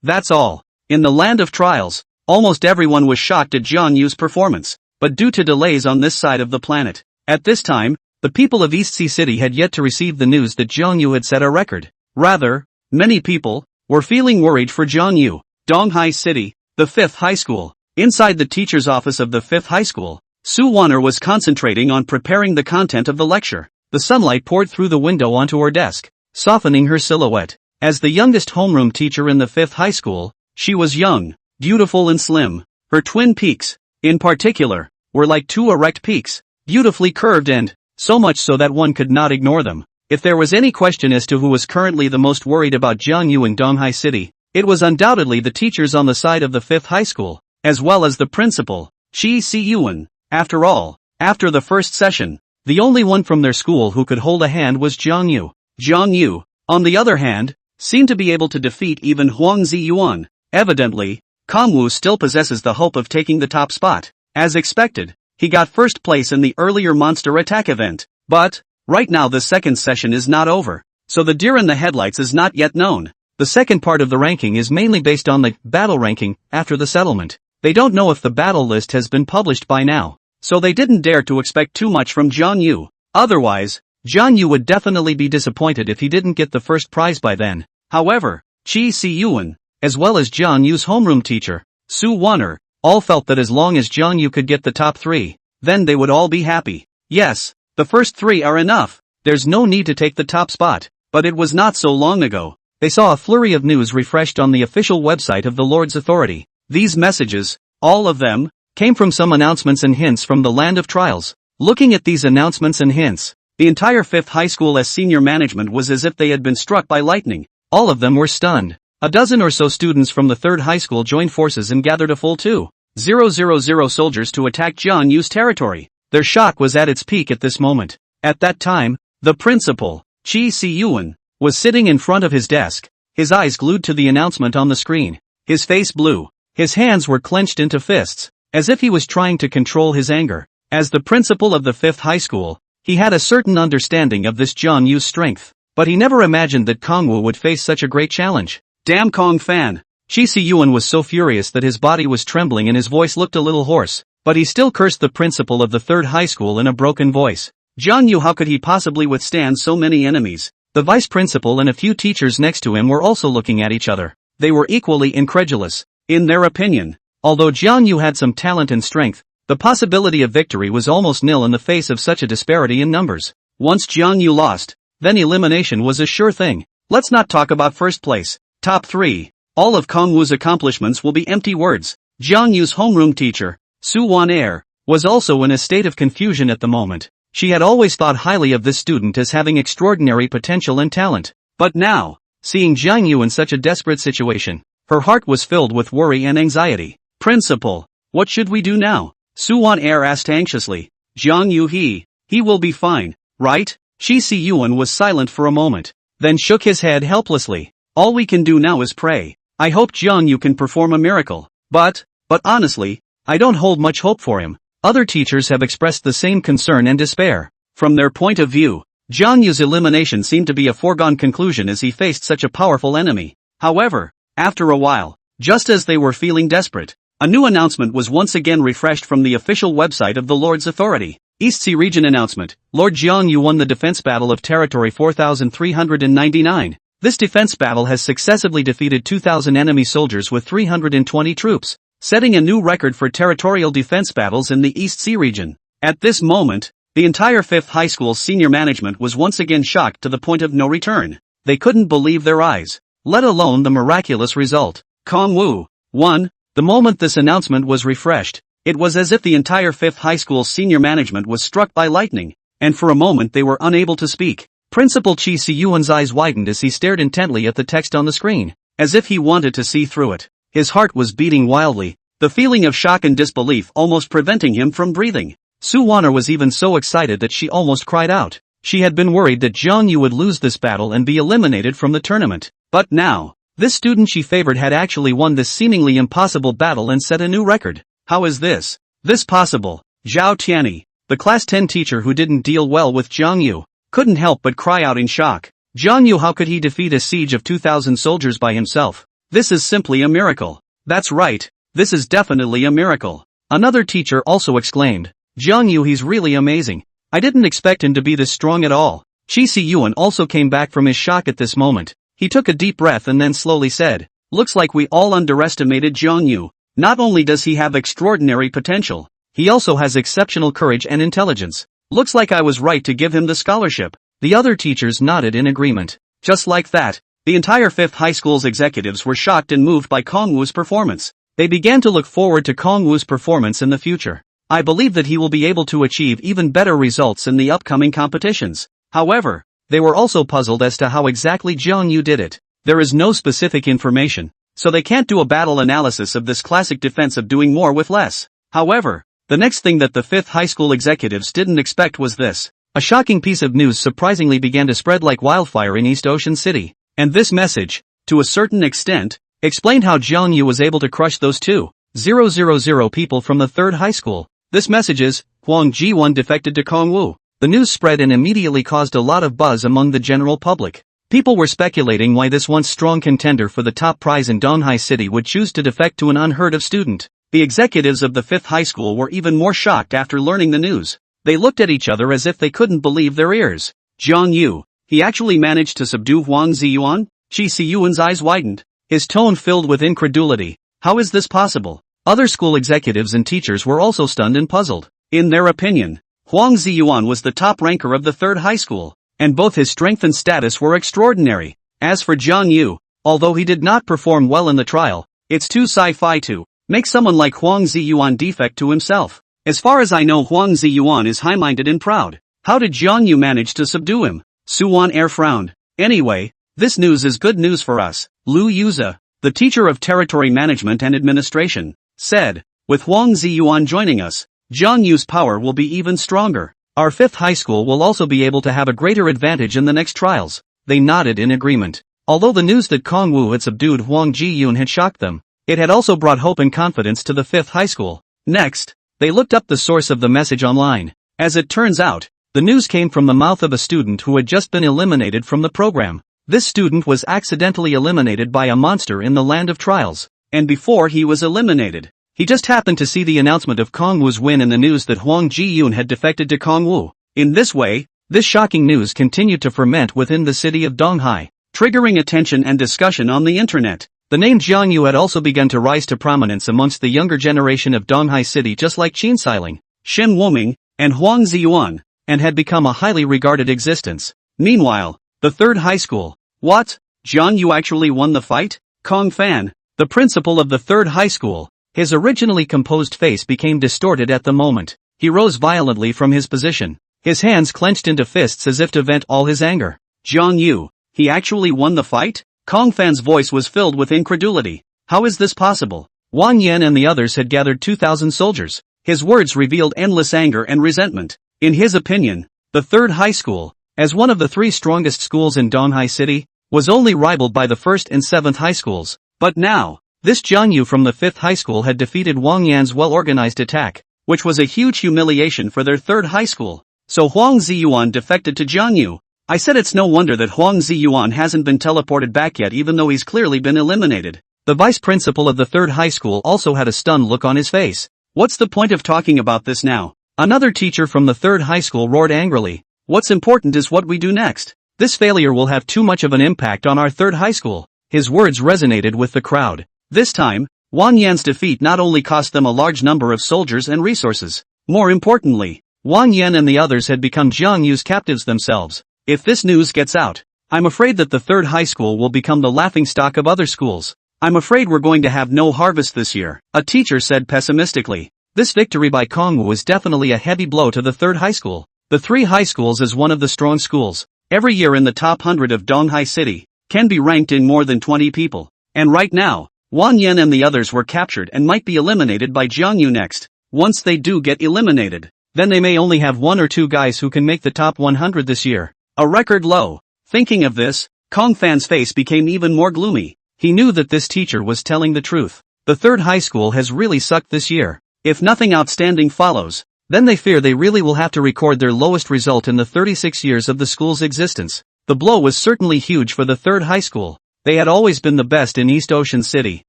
That's all. In the land of trials, almost everyone was shocked at Jiang Yu's performance, but due to delays on this side of the planet, at this time, the people of East Sea City had yet to receive the news that Jiang Yu had set a record. Rather, many people were feeling worried for Jiang Yu. Donghai City, the 5th high school. Inside the teacher's office of the 5th high school, Su Wanner was concentrating on preparing the content of the lecture. The sunlight poured through the window onto her desk, softening her silhouette. As the youngest homeroom teacher in the 5th high school, she was young, beautiful and slim. Her twin peaks, in particular, were like 2 erect peaks, beautifully curved and, so much so that one could not ignore them. If there was any question as to who was currently the most worried about Jiang Yu in Donghai City, it was undoubtedly the teachers on the side of the 5th high school, as well as the principal, Qi Siyuan. After all, after the 1st session, the only one from their school who could hold a hand was Jiang Yu. Jiang Yu, on the other hand, seemed to be able to defeat even Huang Ziyuan. Evidently, Kongwu still possesses the hope of taking the top spot. As expected, he got 1st place in the earlier monster attack event. But, right now the 2nd session is not over, so the deer in the headlights is not yet known. The 2nd part of the ranking is mainly based on the battle ranking after the settlement. They don't know if the battle list has been published by now, so they didn't dare to expect too much from Jiang Yu. Otherwise, Jiang Yu would definitely be disappointed if he didn't get the 1st prize by then. However, Qi Siyuan, as well as Jiang Yu's homeroom teacher, Su Wanner, all felt that as long as Jiang Yu could get the top 3, then they would all be happy. Yes, the first 3 are enough. There's no need to take the top spot. But it was not so long ago. They saw a flurry of news refreshed on the official website of the Lord's Authority. These messages, all of them, came from some announcements and hints from the land of trials. Looking at these announcements and hints, the entire 5th high school's senior management was as if they had been struck by lightning. All of them were stunned. A dozen or so students from the 3rd high school joined forces and gathered a full 2,000 soldiers to attack Jiang Yu's territory. Their shock was at its peak at this moment. At that time, the principal, Qi Siyuan, was sitting in front of his desk, his eyes glued to the announcement on the screen. His face blue. His hands were clenched into fists, as if he was trying to control his anger. As the principal of the 5th high school, he had a certain understanding of this Jiang Yu's strength, but he never imagined that Kongwu would face such a great challenge. Damn Kong fan! Qi Siyuan was so furious that his body was trembling and his voice looked a little hoarse, but he still cursed the principal of the 3rd high school in a broken voice. Jiang Yu, how could he possibly withstand so many enemies? The vice principal and a few teachers next to him were also looking at each other. They were equally incredulous. In their opinion, although Jiang Yu had some talent and strength, the possibility of victory was almost nil in the face of such a disparity in numbers. Once Jiang Yu lost, then elimination was a sure thing. Let's not talk about 1st place. Top 3. All of Kongwu's accomplishments will be empty words. Jiang Yu's homeroom teacher, Su Wan'er, was also in a state of confusion at the moment. She had always thought highly of this student as having extraordinary potential and talent. But now, seeing Jiang Yu in such a desperate situation, her heart was filled with worry and anxiety. Principal, what should we do now? Su Wan asked anxiously. Jiang Yu he will be fine, right? Shi Si Yuan was silent for a moment, then shook his head helplessly. All we can do now is pray. I hope Jiang Yu can perform a miracle. But honestly, I don't hold much hope for him. Other teachers have expressed the same concern and despair. From their point of view, Jiang Yu's elimination seemed to be a foregone conclusion as he faced such a powerful enemy. However, after a while, just as they were feeling desperate, a new announcement was once again refreshed from the official website of the Lord's authority. East Sea Region announcement. Lord Jiang Yu won the defense battle of Territory 4399. This defense battle has successively defeated 2,000 enemy soldiers with 320 troops, setting a new record for territorial defense battles in the East Sea region. At this moment, the entire 5th high school's senior management was once again shocked to the point of no return. They couldn't believe their eyes, let alone the miraculous result. Kong Wu won. The moment this announcement was refreshed, it was as if the entire 5th high school's senior management was struck by lightning, and for a moment they were unable to speak. Principal Qi Si Yuan's eyes widened as he stared intently at the text on the screen, as if he wanted to see through it. His heart was beating wildly, the feeling of shock and disbelief almost preventing him from breathing. Su Wan'er was even so excited that she almost cried out. She had been worried that Jiang Yu would lose this battle and be eliminated from the tournament. But now, this student she favored had actually won this seemingly impossible battle and set a new record. How is this possible? Zhao Tianyi, the class 10 teacher who didn't deal well with Jiang Yu, couldn't help but cry out in shock. Jiang Yu, how could he defeat a siege of 2,000 soldiers by himself? This is simply a miracle. That's right, this is definitely a miracle. Another teacher also exclaimed. Jiang Yu, he's really amazing. I didn't expect him to be this strong at all. Qi Si Yuan also came back from his shock at this moment. He took a deep breath and then slowly said, looks like we all underestimated Jiang Yu. Not only does he have extraordinary potential, he also has exceptional courage and intelligence. Looks like I was right to give him the scholarship. The other teachers nodded in agreement. Just like that, the entire 5th high school's executives were shocked and moved by Kong Wu's performance. They began to look forward to Kong Wu's performance in the future. I believe that he will be able to achieve even better results in the upcoming competitions. However, they were also puzzled as to how exactly Jiang Yu did it. There is no specific information, so they can't do a battle analysis of this classic defense of doing more with less. However, the next thing that the 5th high school executives didn't expect was this. A shocking piece of news surprisingly began to spread like wildfire in East Ocean City. And this message, to a certain extent, explained how Jiang Yu was able to crush those 2,000 people from the 3rd high school. This message is, Huang Ji1 defected to Kong Wu. The news spread and immediately caused a lot of buzz among the general public. People were speculating why this once strong contender for the top prize in Donghai City would choose to defect to an unheard of student. The executives of the 5th high school were even more shocked after learning the news. They looked at each other as if they couldn't believe their ears. Jiang Yu, he actually managed to subdue Huang Ziyuan? Qi Si Yuan's eyes widened, his tone filled with incredulity. How is this possible? Other school executives and teachers were also stunned and puzzled. In their opinion, Huang Ziyuan was the top ranker of the 3rd high school, and both his strength and status were extraordinary. As for Jiang Yu, although he did not perform well in the trial, it's too sci-fi to make someone like Huang Ziyuan defect to himself. As far as I know, Huang Ziyuan is high-minded and proud. How did Jiang Yu manage to subdue him? Su Wan frowned. Anyway, this news is good news for us. Lu Yuza, the teacher of territory management and administration, said, with Huang Ziyuan joining us, Jiang Yu's power will be even stronger. Our 5th high school will also be able to have a greater advantage in the next trials. They nodded in agreement. Although the news that Kong Wu had subdued Huang Ji-yun had shocked them, it had also brought hope and confidence to the 5th high school. Next, they looked up the source of the message online. As it turns out, the news came from the mouth of a student who had just been eliminated from the program. This student was accidentally eliminated by a monster in the land of trials, and before he was eliminated, he just happened to see the announcement of Kong Wu's win and the news that Huang Ji-yun had defected to Kong Wu. In this way, this shocking news continued to ferment within the city of Donghai, triggering attention and discussion on the internet. The name Jiang Yu had also begun to rise to prominence amongst the younger generation of Donghai City, just like Qin Xiling, Shen Woming, and Huang Ziyuan, and had become a highly regarded existence. Meanwhile, the 3rd high school. What? Jiang Yu actually won the fight? Kong Fan, the principal of the 3rd high school, his originally composed face became distorted at the moment. He rose violently from his position. his hands clenched into fists as if to vent all his anger. Jiang Yu, he actually won the fight? Kong Fan's voice was filled with incredulity. How is this possible? Wang Yan and the others had gathered 2,000 soldiers. His words revealed endless anger and resentment. In his opinion, the third high school, as one of the 3 strongest schools in Donghai City, was only rivaled by the 1st and 7th high schools. But now, this Jiang Yu from the 5th high school had defeated Wang Yan's well-organized attack, which was a huge humiliation for their 3rd high school. So Huang Ziyuan defected to Jiang Yu. I said it's no wonder that Huang Ziyuan hasn't been teleported back yet, even though he's clearly been eliminated. The vice principal of the 3rd high school also had a stunned look on his face. What's the point of talking about this now? Another teacher from the 3rd high school roared angrily. What's important is what we do next. This failure will have too much of an impact on our 3rd high school. His words resonated with the crowd. This time, Wang Yan's defeat not only cost them a large number of soldiers and resources. More importantly, Wang Yan and the others had become Jiang Yu's captives themselves. If this news gets out, I'm afraid that the 3rd high school will become the laughingstock of other schools. I'm afraid we're going to have no harvest this year, a teacher said pessimistically. This victory by Kongwu was definitely a heavy blow to the 3rd high school. The 3 high schools is one of the strong schools. Every year in the top 100 of Donghai City, can be ranked in more than 20 people. And right now, Wang Yan and the others were captured and might be eliminated by Jiang Yu next. Once they do get eliminated, then they may only have 1 or 2 guys who can make the top 100 this year. A record low. Thinking of this, Kong Fan's face became even more gloomy. He knew that this teacher was telling the truth. The 3rd high school has really sucked this year. If nothing outstanding follows, then they fear they really will have to record their lowest result in the 36 years of the school's existence. The blow was certainly huge for the 3rd high school. They had always been the best in East Ocean City.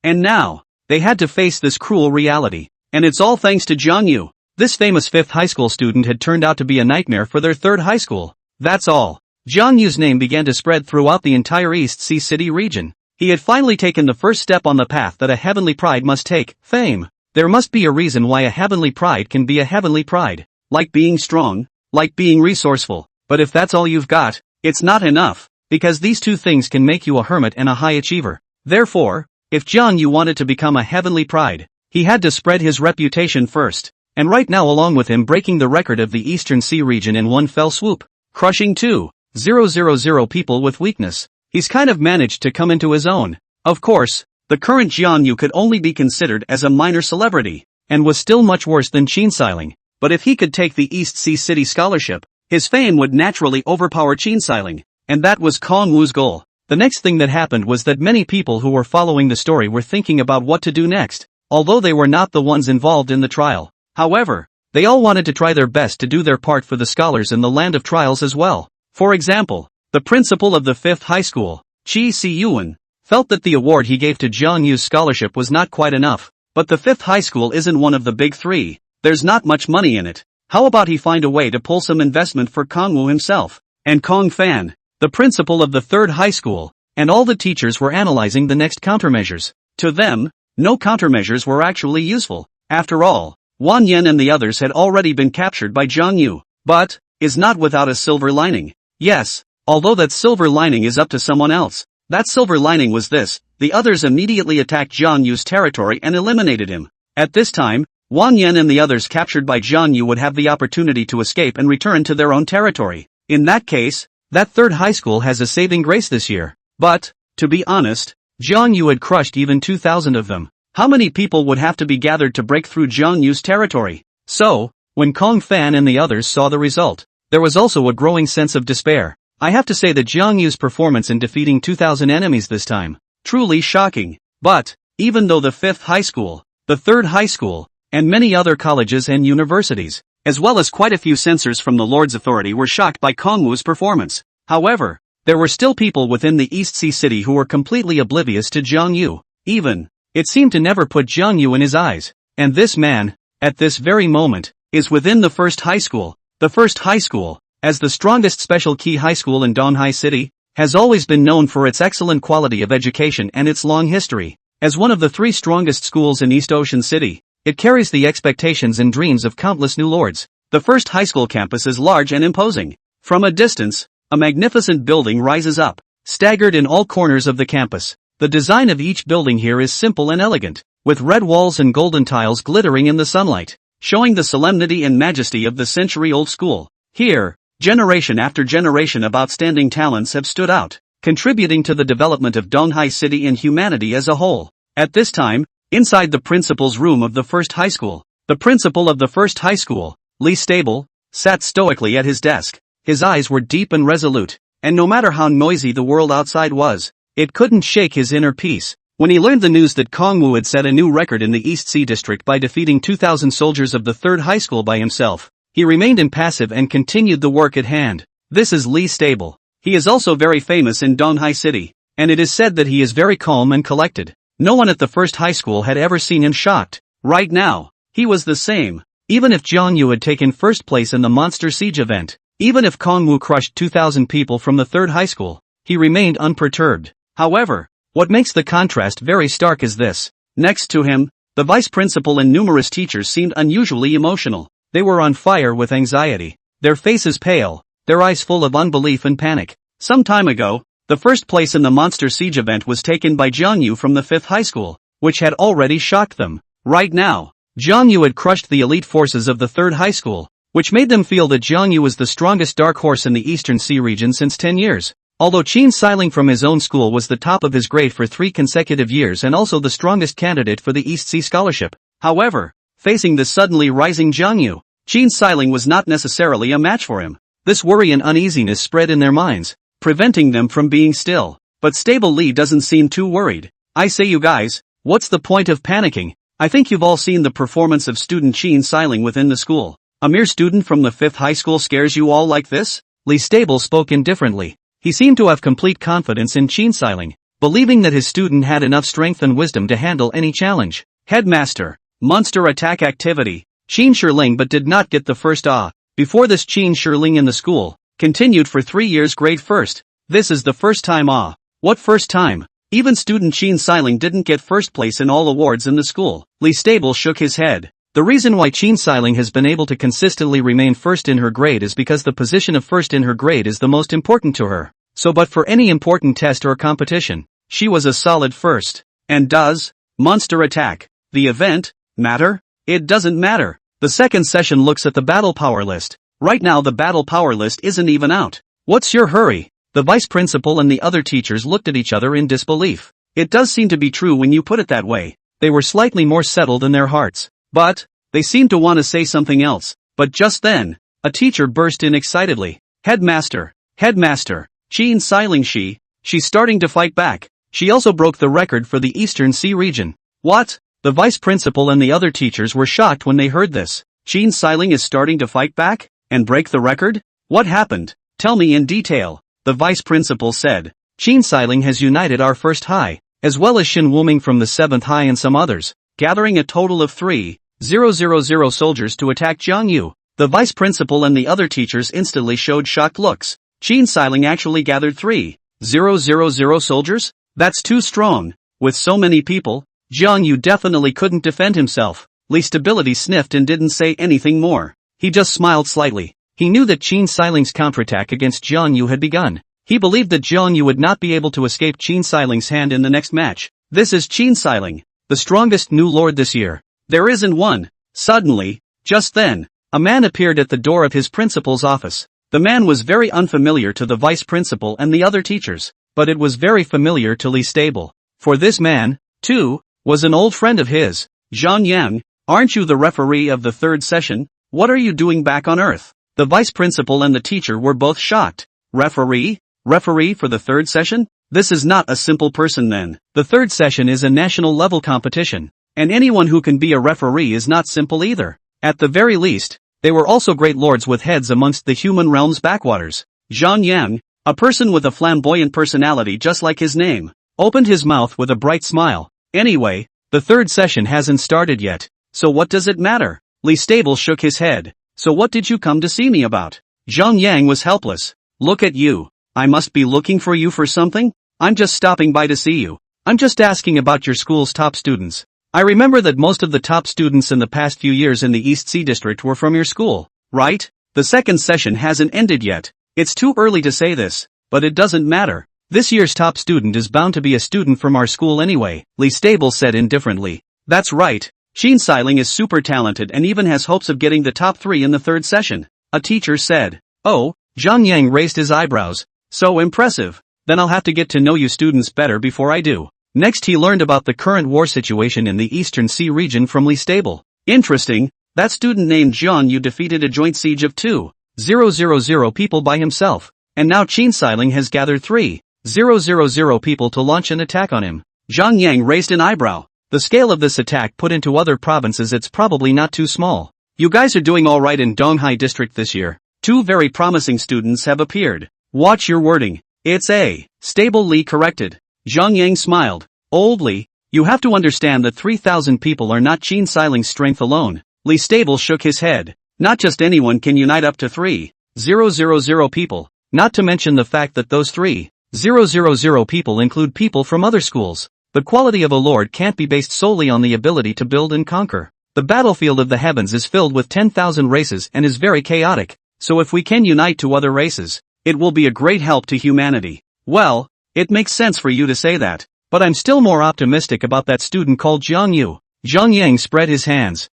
And now, they had to face this cruel reality. And it's all thanks to Jiang Yu. This famous 5th high school student had turned out to be a nightmare for their 3rd high school. That's all. Jiang Yu's name began to spread throughout the entire East Sea City region. He had finally taken the first step on the path that a heavenly pride must take, fame. There must be a reason why a heavenly pride can be a heavenly pride. Like being strong, like being resourceful. But if that's all you've got, it's not enough, because these 2 things can make you a hermit and a high achiever. Therefore, if Jiang Yu wanted to become a heavenly pride, he had to spread his reputation first. And right now, along with him breaking the record of the Eastern Sea region in one fell swoop, crushing 2,000 people with weakness, he's kind of managed to come into his own. Of course, the current Jiang Yu could only be considered as a minor celebrity, and was still much worse than Qin Xiling. But if he could take the East Sea City scholarship, his fame would naturally overpower Qin Xiling, and that was Kong Wu's goal. The next thing that happened was that many people who were following the story were thinking about what to do next, although they were not the ones involved in the trial. However, they all wanted to try their best to do their part for the scholars in the land of trials as well. For example, the principal of the 5th high school, Qi Siyuan, felt that the award he gave to Jiang Yu's scholarship was not quite enough. But the 5th high school isn't one of the big 3. There's not much money in it. How about he find a way to pull some investment for Kongwu himself? And Kong Fan, the principal of the 3rd high school, and all the teachers were analyzing the next countermeasures. To them, no countermeasures were actually useful. After all, Wang Yan and the others had already been captured by Jiang Yu. But, is not without a silver lining. Yes, although that silver lining is up to someone else. That silver lining was this: the others immediately attacked Jiang Yu's territory and eliminated him. At this time, Wang Yan and the others captured by Jiang Yu would have the opportunity to escape and return to their own territory. In that case, that 3rd high school has a saving grace this year. But, to be honest, Jiang Yu had crushed even 2,000 of them. How many people would have to be gathered to break through Jiang Yu's territory? So, when Kong Fan and the others saw the result, there was also a growing sense of despair. I have to say that Jiang Yu's performance in defeating 2,000 enemies this time, truly shocking. But, even though the 5th high school, the 3rd high school, and many other colleges and universities, as well as quite a few censors from the Lord's authority were shocked by Kongwu's performance, however, there were still people within the East Sea City who were completely oblivious to Jiang Yu. Even, it seemed to never put Jiang Yu in his eyes. And this man, at this very moment, is within the 1st high school. The 1st high school, as the strongest special key high school in Donghai City, has always been known for its excellent quality of education and its long history. As one of the 3 strongest schools in East Ocean City, it carries the expectations and dreams of countless new lords. The 1st high school campus is large and imposing. From a distance, a magnificent building rises up, staggered in all corners of the campus. The design of each building here is simple and elegant, with red walls and golden tiles glittering in the sunlight, showing the solemnity and majesty of the century-old school. Here, generation after generation of outstanding talents have stood out, contributing to the development of Donghai City and humanity as a whole. At this time, inside the principal's room of the first high school, the principal of the first high school, Li Stable, sat stoically at his desk. His eyes were deep and resolute, and no matter how noisy the world outside was, it couldn't shake his inner peace. When he learned the news that Kong Wu had set a new record in the East Sea District by defeating 2,000 soldiers of the third high school by himself, he remained impassive and continued the work at hand. This is Li Stable. He is also very famous in Donghai City, and it is said that he is very calm and collected. No one at the first high school had ever seen him shocked. Right now, he was the same. Even if Jiang Yu had taken first place in the Monster Siege event, even if Kong Wu crushed 2,000 people from the third high school, he remained unperturbed. However, what makes the contrast very stark is this. Next to him, the vice principal and numerous teachers seemed unusually emotional. They were on fire with anxiety, their faces pale, their eyes full of unbelief and panic. Some time ago, the first place in the Monster Siege event was taken by Jiang Yu from the 5th high school, which had already shocked them. Right now, Jiang Yu had crushed the elite forces of the 3rd high school, which made them feel that Jiang Yu was the strongest dark horse in the Eastern Sea region since 10 years. Although Qin Xiling from his own school was the top of his grade for 3 consecutive years and also the strongest candidate for the East Sea Scholarship. However, facing the suddenly rising Jiang Yu, Qin Xiling was not necessarily a match for him. This worry and uneasiness spread in their minds, preventing them from being still. But Stable Li doesn't seem too worried. I say you guys, what's the point of panicking? I think you've all seen the performance of student Qin Xiling within the school. A mere student from the 5th high school scares you all like this? Li Stable spoke indifferently. He seemed to have complete confidence in Qin Xiling, believing that his student had enough strength and wisdom to handle any challenge. Headmaster, monster attack activity. Qin Shiling but did not get the first A. Before this, Qin Shiling in the school continued for 3 years grade first. This is the first time A. What first time? Even student Qin Xiling didn't get first place in all awards in the school. Li Stable shook his head. The reason why Qin Xiling has been able to consistently remain first in her grade is because the position of first in her grade is the most important to her. So but for any important test or competition, she was a solid first. And does monster attack, the event, matter? It doesn't matter. The second session looks at the battle power list. Right now the battle power list isn't even out. What's your hurry? The vice principal and the other teachers looked at each other in disbelief. It does seem to be true when you put it that way. They were slightly more settled in their hearts. But, they seemed to want to say something else. But just then, a teacher burst in excitedly. Headmaster, Qin Xiling she's starting to fight back. She also broke the record for the Eastern Sea region. What? The vice principal and the other teachers were shocked when they heard this. Qin Xiling is starting to fight back? And break the record? What happened? Tell me in detail. The vice principal said. Qin Xiling has united our first high, as well as Shin Wuming from the 7th high and some others, gathering a total of 3,000 soldiers to attack Jiang Yu. The vice principal and the other teachers instantly showed shocked looks. Qin Xiling actually gathered 3,000 soldiers? That's too strong. With so many people, Jiang Yu definitely couldn't defend himself. Li Stability sniffed and didn't say anything more. He just smiled slightly. He knew that Qin Xiling's counterattack against Jiang Yu had begun. He believed that Jiang Yu would not be able to escape Qin Xiling's hand in the next match. This is Qin Xiling, the strongest new lord this year. There isn't one. Suddenly, just then, a man appeared at the door of his principal's office. The man was very unfamiliar to the vice principal and the other teachers, but it was very familiar to Li Stable. For this man, too, was an old friend of his. Zhang Liang, aren't you the referee of the 3rd session? What are you doing back on Earth? The vice principal and the teacher were both shocked. Referee? Referee for the 3rd session? This is not a simple person then. The 3rd session is a national level competition, and anyone who can be a referee is not simple either. At the very least, they were also great lords with heads amongst the human realm's backwaters. Zhang Yang, a person with a flamboyant personality just like his name, opened his mouth with a bright smile. Anyway, the 3rd session hasn't started yet, so what does it matter? Li Stable shook his head. So what did you come to see me about? Zhang Yang was helpless. Look at you. I must be looking for you for something? I'm just stopping by to see you. I'm just asking about your school's top students. I remember that most of the top students in the past few years in the East Sea District were from your school, right? The 2nd session hasn't ended yet. It's too early to say this, but it doesn't matter. This year's top student is bound to be a student from our school anyway, Li Stable said indifferently. That's right. Qin Xiling is super talented and even has hopes of getting the top 3 in the 3rd session. a teacher said. Oh, Zhang Liang raised his eyebrows. So impressive. Then I'll have to get to know you students better before I do. Next he learned about the current war situation in the Eastern Sea region from Li Stable. Interesting, that student named Jiang Yu defeated a joint siege of 2,000 people by himself. And now Qin Xiling has gathered 3,000 people to launch an attack on him. Zhang Liang raised an eyebrow. The scale of this attack put into other provinces, it's probably not too small. You guys are doing alright in Donghai district this year. 2 very promising students have appeared. Watch your wording. It's a stable Li corrected. Zhang Yang smiled. Old Li, you have to understand that 3,000 people are not Qin Xiling's strength alone. Li Stable shook his head. Not just anyone can unite up to 3,000 people. Not to mention the fact that those 3,000 people include people from other schools. The quality of a lord can't be based solely on the ability to build and conquer. The battlefield of the heavens is filled with 10,000 races and is very chaotic, so if we can unite to other races, it will be a great help to humanity. Well, it makes sense for you to say that, but I'm still more optimistic about that student called Jiang Yu. Zhang Yang spread his hands.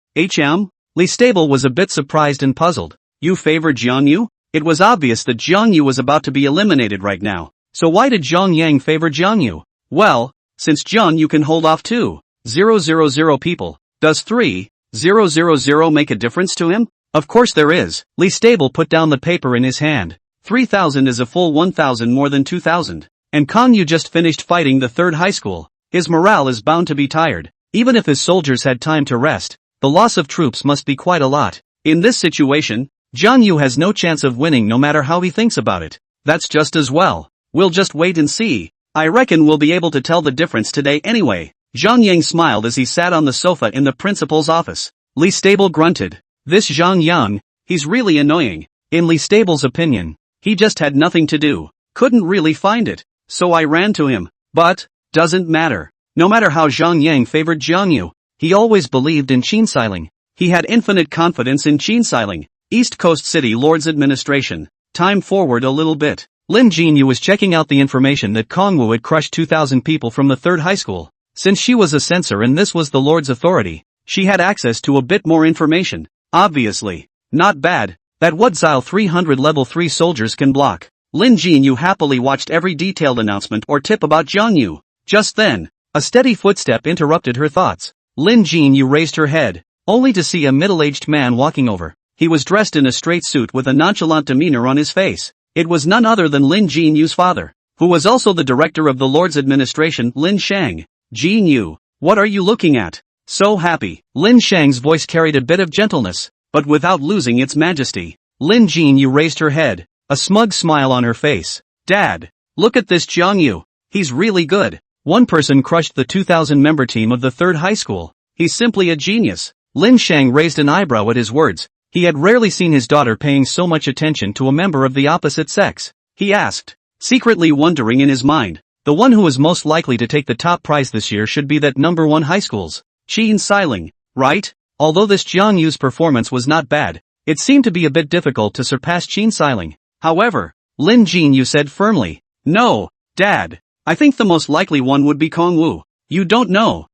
Li Stable was a bit surprised and puzzled. You favor Jiang Yu? It was obvious that Jiang Yu was about to be eliminated right now, so why did Zhang Yang favor Jiang Yu? Well, since Jiang Yu can hold off 2,000 people, does 3,000 make a difference to him? Of course there is. Li Stable put down the paper in his hand. 3,000 is a full 1,000 more than 2,000. And Guan Yu just finished fighting the 3rd high school. His morale is bound to be tired. Even if his soldiers had time to rest, the loss of troops must be quite a lot. In this situation, Jiang Yu has no chance of winning no matter how he thinks about it. That's just as well. We'll just wait and see. I reckon we'll be able to tell the difference today anyway. Zhang Yang smiled as he sat on the sofa in the principal's office. Li Stable grunted. This Zhang Yang, he's really annoying. In Li Stable's opinion, he just had nothing to do. Couldn't really find it. So I ran to him. But, doesn't matter. No matter how Zhang Yang favored Jiang Yu, he always believed in Qin Xiling. He had infinite confidence in Qin Xiling. East Coast City Lord's Administration. Time forward a little bit. Lin Jinyu was checking out the information that Kongwu had crushed 2,000 people from the 3rd high school. Since she was a censor and this was the Lord's authority, she had access to a bit more information. Obviously. Not bad. That what Zile 300 level 3 soldiers can block. Lin Jinyu happily watched every detailed announcement or tip about Jiang Yu. Just then, a steady footstep interrupted her thoughts. Lin Jinyu raised her head, only to see a middle-aged man walking over. He was dressed in a straight suit with a nonchalant demeanor on his face. It was none other than Lin Jinyu's father, who was also the director of the Lord's administration, Lin Shang. Jinyu, what are you looking at? So happy. Lin Shang's voice carried a bit of gentleness, but without losing its majesty. Lin Jinyu raised her head, a smug smile on her face. Dad, look at this Jiang Yu. He's really good. One person crushed the 2,000 member team of the 3rd high school. He's simply a genius. Lin Shang raised an eyebrow at his words. He had rarely seen his daughter paying so much attention to a member of the opposite sex. He asked, secretly wondering in his mind, the one who was most likely to take the top prize this year should be that number 1 high school's Qin Xiling, right? Although this Jiang Yu's performance was not bad, it seemed to be a bit difficult to surpass Qin Xiling. However, Lin Jinyu said firmly, no, Dad, I think the most likely one would be Kongwu. You don't know.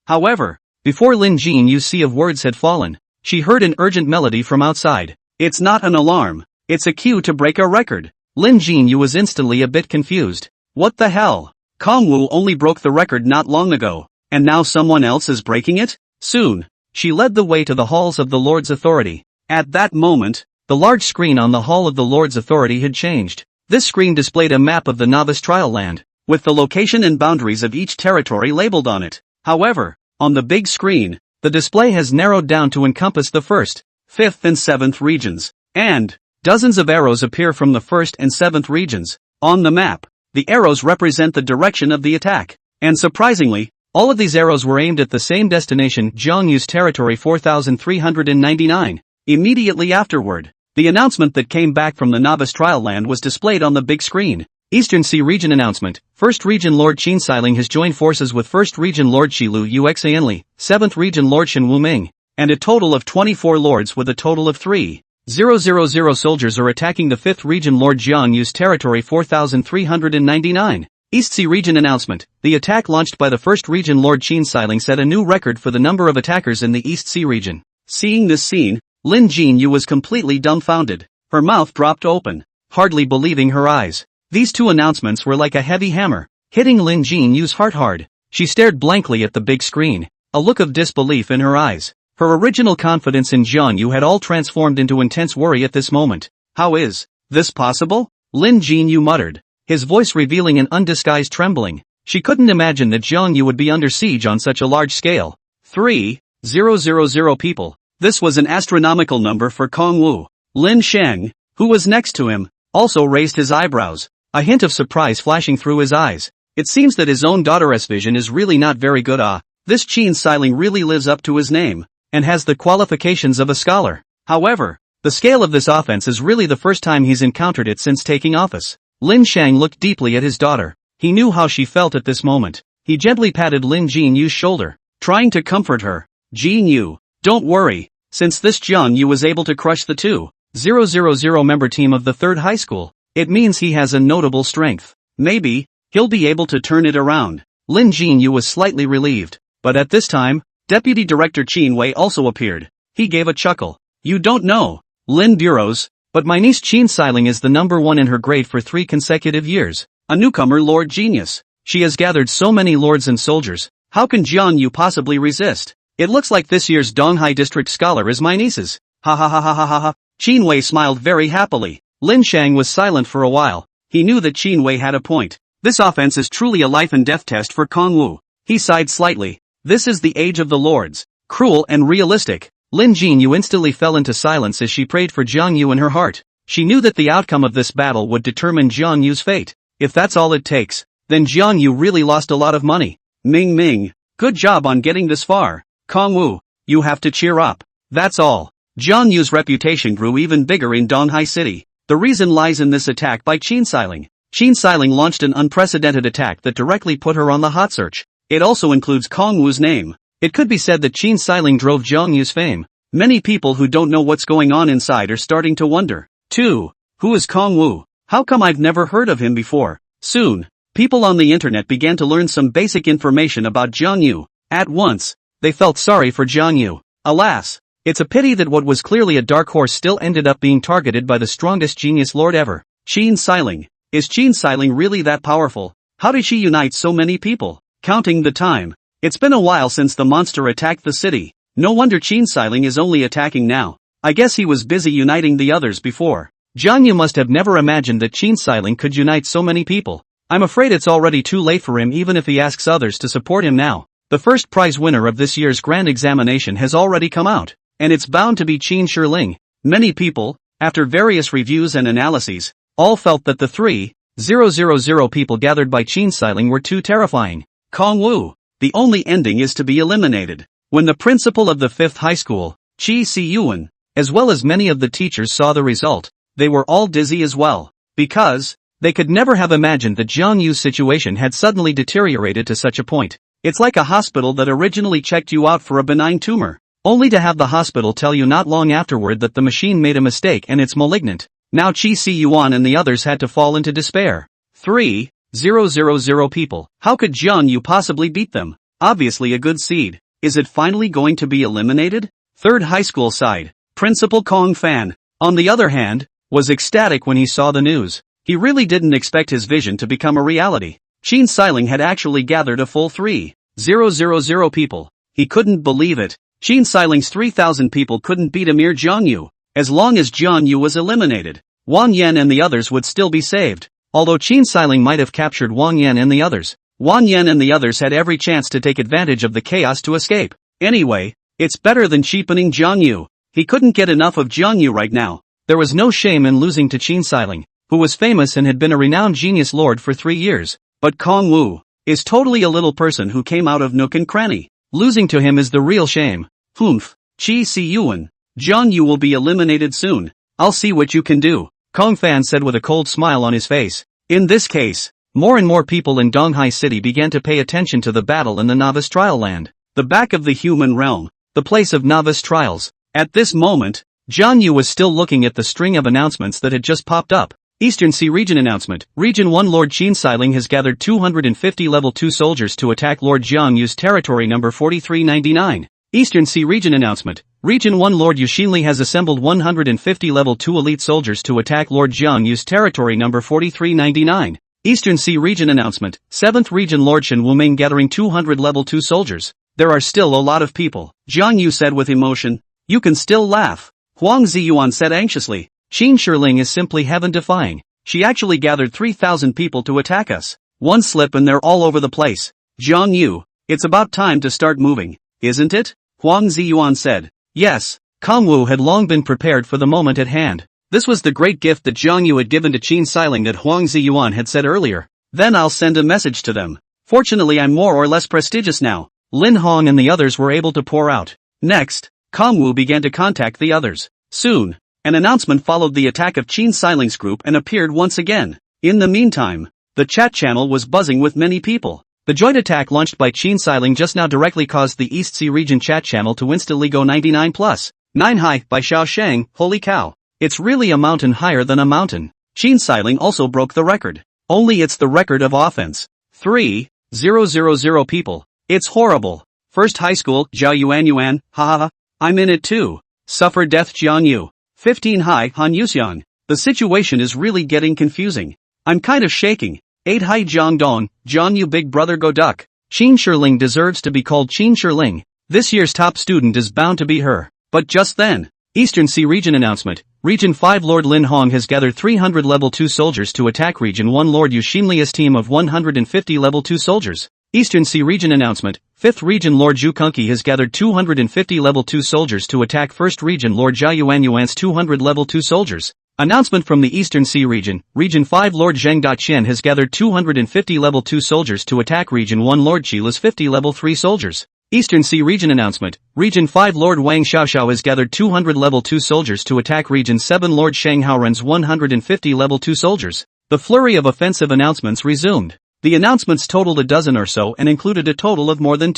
However, before Lin Jinyu's sea of words had fallen, she heard an urgent melody from outside. It's not an alarm. It's a cue to break a record. Lin Jinyu was instantly a bit confused. What the hell? Kongwu only broke the record not long ago, and now someone else is breaking it? Soon, she led the way to the halls of the Lord's authority. At that moment, the large screen on the hall of the Lord's authority had changed. This screen displayed a map of the Novice trial land, with the location and boundaries of each territory labeled on it. However, on the big screen, the display has narrowed down to encompass the 1st, 5th and 7th regions, and dozens of arrows appear from the 1st and 7th regions. On the map, the arrows represent the direction of the attack, and surprisingly, all of these arrows were aimed at the same destination, Jiang Yu's territory 4399. Immediately afterward, the announcement that came back from the Novice trial land was displayed on the big screen. Eastern Sea Region announcement. 1st Region Lord Qin Xiling has joined forces with 1st Region Lord Qilu Yuxianli, 7th Region Lord Shen Wuming, and a total of 24 lords with a total of 3,000 soldiers are attacking the 5th Region Lord Jiang Yu's territory 4399. East Sea Region announcement. The attack launched by the 1st Region Lord Qin Xiling set a new record for the number of attackers in the East Sea Region. Seeing this scene, Lin Yu was completely dumbfounded. Her mouth dropped open, hardly believing her eyes. These two announcements were like a heavy hammer, hitting Lin Yu's heart hard. She stared blankly at the big screen, a look of disbelief in her eyes. Her original confidence in Jiang Yu had all transformed into intense worry at this moment. How is this possible? Lin Yu muttered, his voice revealing an undisguised trembling. She couldn't imagine that Jiang Yu would be under siege on such a large scale. 3,000 people. This was an astronomical number for Kong Wu. Lin Sheng, who was next to him, also raised his eyebrows, a hint of surprise flashing through his eyes. It seems that his own daughter's vision is really not very good. This Qin Xiling really lives up to his name, and has the qualifications of a scholar. However, the scale of this offense is really the first time he's encountered it since taking office. Lin Sheng looked deeply at his daughter. He knew how she felt at this moment. He gently patted Lin Yu's shoulder, trying to comfort her. Jiang Yu, don't worry. Since this Jiang Yu was able to crush the 2,000 member team of the 3rd high school, it means he has a notable strength. Maybe he'll be able to turn it around. Lin Yu was slightly relieved, but at this time, Deputy Director Qin Wei also appeared. He gave a chuckle. You don't know, Lin Bureaus, but my niece Qin Xiling is the number 1 in her grade for 3 consecutive years. A newcomer Lord Genius. She has gathered so many lords and soldiers. How can Jiang Yu possibly resist? It looks like this year's Donghai District Scholar is my niece's. Ha ha ha ha ha ha ha. Qin Wei smiled very happily. Lin Sheng was silent for a while. He knew that Qin Wei had a point. This offense is truly a life and death test for Kong Wu. He sighed slightly. This is the age of the lords. Cruel and realistic. Lin Yu instantly fell into silence as she prayed for Jiang Yu in her heart. She knew that the outcome of this battle would determine Jiang Yu's fate. If that's all it takes, then Jiang Yu really lost a lot of money. Ming, good job on getting this far. Kong Wu, you have to cheer up. That's all. Jiang Yu's reputation grew even bigger in Donghai City. The reason lies in this attack by Qin Xiling. Qin Xiling launched an unprecedented attack that directly put her on the hot search. It also includes Kong Wu's name. It could be said that Qin Xiling drove Jiang Yu's fame. Many people who don't know what's going on inside are starting to wonder. 2. Who is Kong Wu? How come I've never heard of him before? Soon, people on the internet began to learn some basic information about Jiang Yu. At once, they felt sorry for Jiang Yu. Alas, it's a pity that what was clearly a dark horse still ended up being targeted by the strongest genius lord ever. Qin Xiling. Is Qin Xiling really that powerful? How did she unite so many people? Counting the time. It's been a while since the monster attacked the city. No wonder Qin Xiling is only attacking now. I guess he was busy uniting the others before. Jiang Yu must have never imagined that Qin Xiling could unite so many people. I'm afraid it's already too late for him even if he asks others to support him now. The first prize winner of this year's grand examination has already come out, and it's bound to be Qin Shiling. Many people, after various reviews and analyses, all felt that the 3,000 people gathered by Qin Xiling were too terrifying. Kong Wu, the only ending is to be eliminated. When the principal of the 5th high school, Qi Siyuan, as well as many of the teachers saw the result, they were all dizzy as well, because they could never have imagined that Jiang Yu's situation had suddenly deteriorated to such a point. It's like a hospital that originally checked you out for a benign tumor, only to have the hospital tell you not long afterward that the machine made a mistake and it's malignant. Now Qi Siyuan and the others had to fall into despair. 3,000 people. How could Jiang Yu possibly beat them? Obviously a good seed. Is it finally going to be eliminated? 3rd high school side. Principal Kong Fan, on the other hand, was ecstatic when he saw the news. He really didn't expect his vision to become a reality. Qin Xiling had actually gathered a full 3,000 people. He couldn't believe it. Qin Xiling's 3,000 people couldn't beat a mere Jiang Yu. As long as Jiang Yu was eliminated, Wang Yan and the others would still be saved. Although Qin Xiling might have captured Wang Yan and the others, Wang Yan and the others had every chance to take advantage of the chaos to escape. Anyway, it's better than cheapening Jiang Yu. He couldn't get enough of Jiang Yu right now. There was no shame in losing to Qin Xiling, who was famous and had been a renowned genius lord for 3 years. But Kong Wu is totally a little person who came out of nook and cranny. Losing to him is the real shame. Humph. Qi Siyuan. Jiang Yu will be eliminated soon. I'll see what you can do, Kong Fan said with a cold smile on his face. In this case, more and more people in Donghai City began to pay attention to the battle in the Novice Trial Land, the back of the human realm, the place of Novice Trials. At this moment, Jiang Yu was still looking at the string of announcements that had just popped up. Eastern Sea Region announcement. Region 1 Lord Qin Xiling has gathered 250 level 2 soldiers to attack Lord Jiang Yu's territory number 4399. Eastern Sea Region announcement. Region 1 Lord Yu Xinli has assembled 150 level 2 elite soldiers to attack Lord Jiang Yu's territory number 4399. Eastern Sea Region announcement, 7th Region Lord Shen Wuming gathering 200 level 2 soldiers. There are still a lot of people, Jiang Yu said with emotion. You can still laugh. Huang Ziyuan said anxiously. Qin Shiling is simply heaven-defying. She actually gathered 3,000 people to attack us. One slip and they're all over the place. Jiang Yu, it's about time to start moving, isn't it? Huang Ziyuan said. Yes, Kongwu had long been prepared for the moment at hand. This was the great gift that Jiang Yu had given to Qin Shiling that Huang Ziyuan had said earlier. Then I'll send a message to them. Fortunately I'm more or less prestigious now. Lin Hong and the others were able to pour out. Next, Kongwu began to contact the others. Soon, an announcement followed the attack of Qin Shiling's group and appeared once again. In the meantime, the chat channel was buzzing with many people. The joint attack launched by Qin Shiling just now directly caused the East Sea Region chat channel to instantly go 99+. 9 high by Xiao Shang, holy cow. It's really a mountain higher than a mountain. Qin Shiling also broke the record. Only it's the record of offense. 3,000 people. It's horrible. First high school, Zhao Yuan, haha. I'm in it too. Suffer death Jiang Yu. 15 high, Han Yuxiang. The situation is really getting confusing. I'm kind of shaking. 8 high Jiang Dong, Jiang Yu big brother go duck. Qin Shiling deserves to be called Qin Shiling. This year's top student is bound to be her. But just then, Eastern Sea Region announcement, Region 5 Lord Lin Hong has gathered 300 level 2 soldiers to attack Region 1 Lord Yu Xinli's team of 150 level 2 soldiers. Eastern Sea Region announcement, 5th Region Lord Zhu Kunki has gathered 250 level 2 soldiers to attack 1st Region Lord Zhao Yuan's 200 level 2 soldiers. Announcement from the Eastern Sea Region, Region 5 Lord Zheng Daqian has gathered 250 level 2 soldiers to attack Region 1 Lord Qila's 50 level 3 soldiers. Eastern Sea Region announcement, Region 5 Lord Wang Xiaoxiao has gathered 200 level 2 soldiers to attack Region 7 Lord Shang Haoren's 150 level 2 soldiers. The flurry of offensive announcements resumed. The announcements totaled a dozen or so and included a total of more than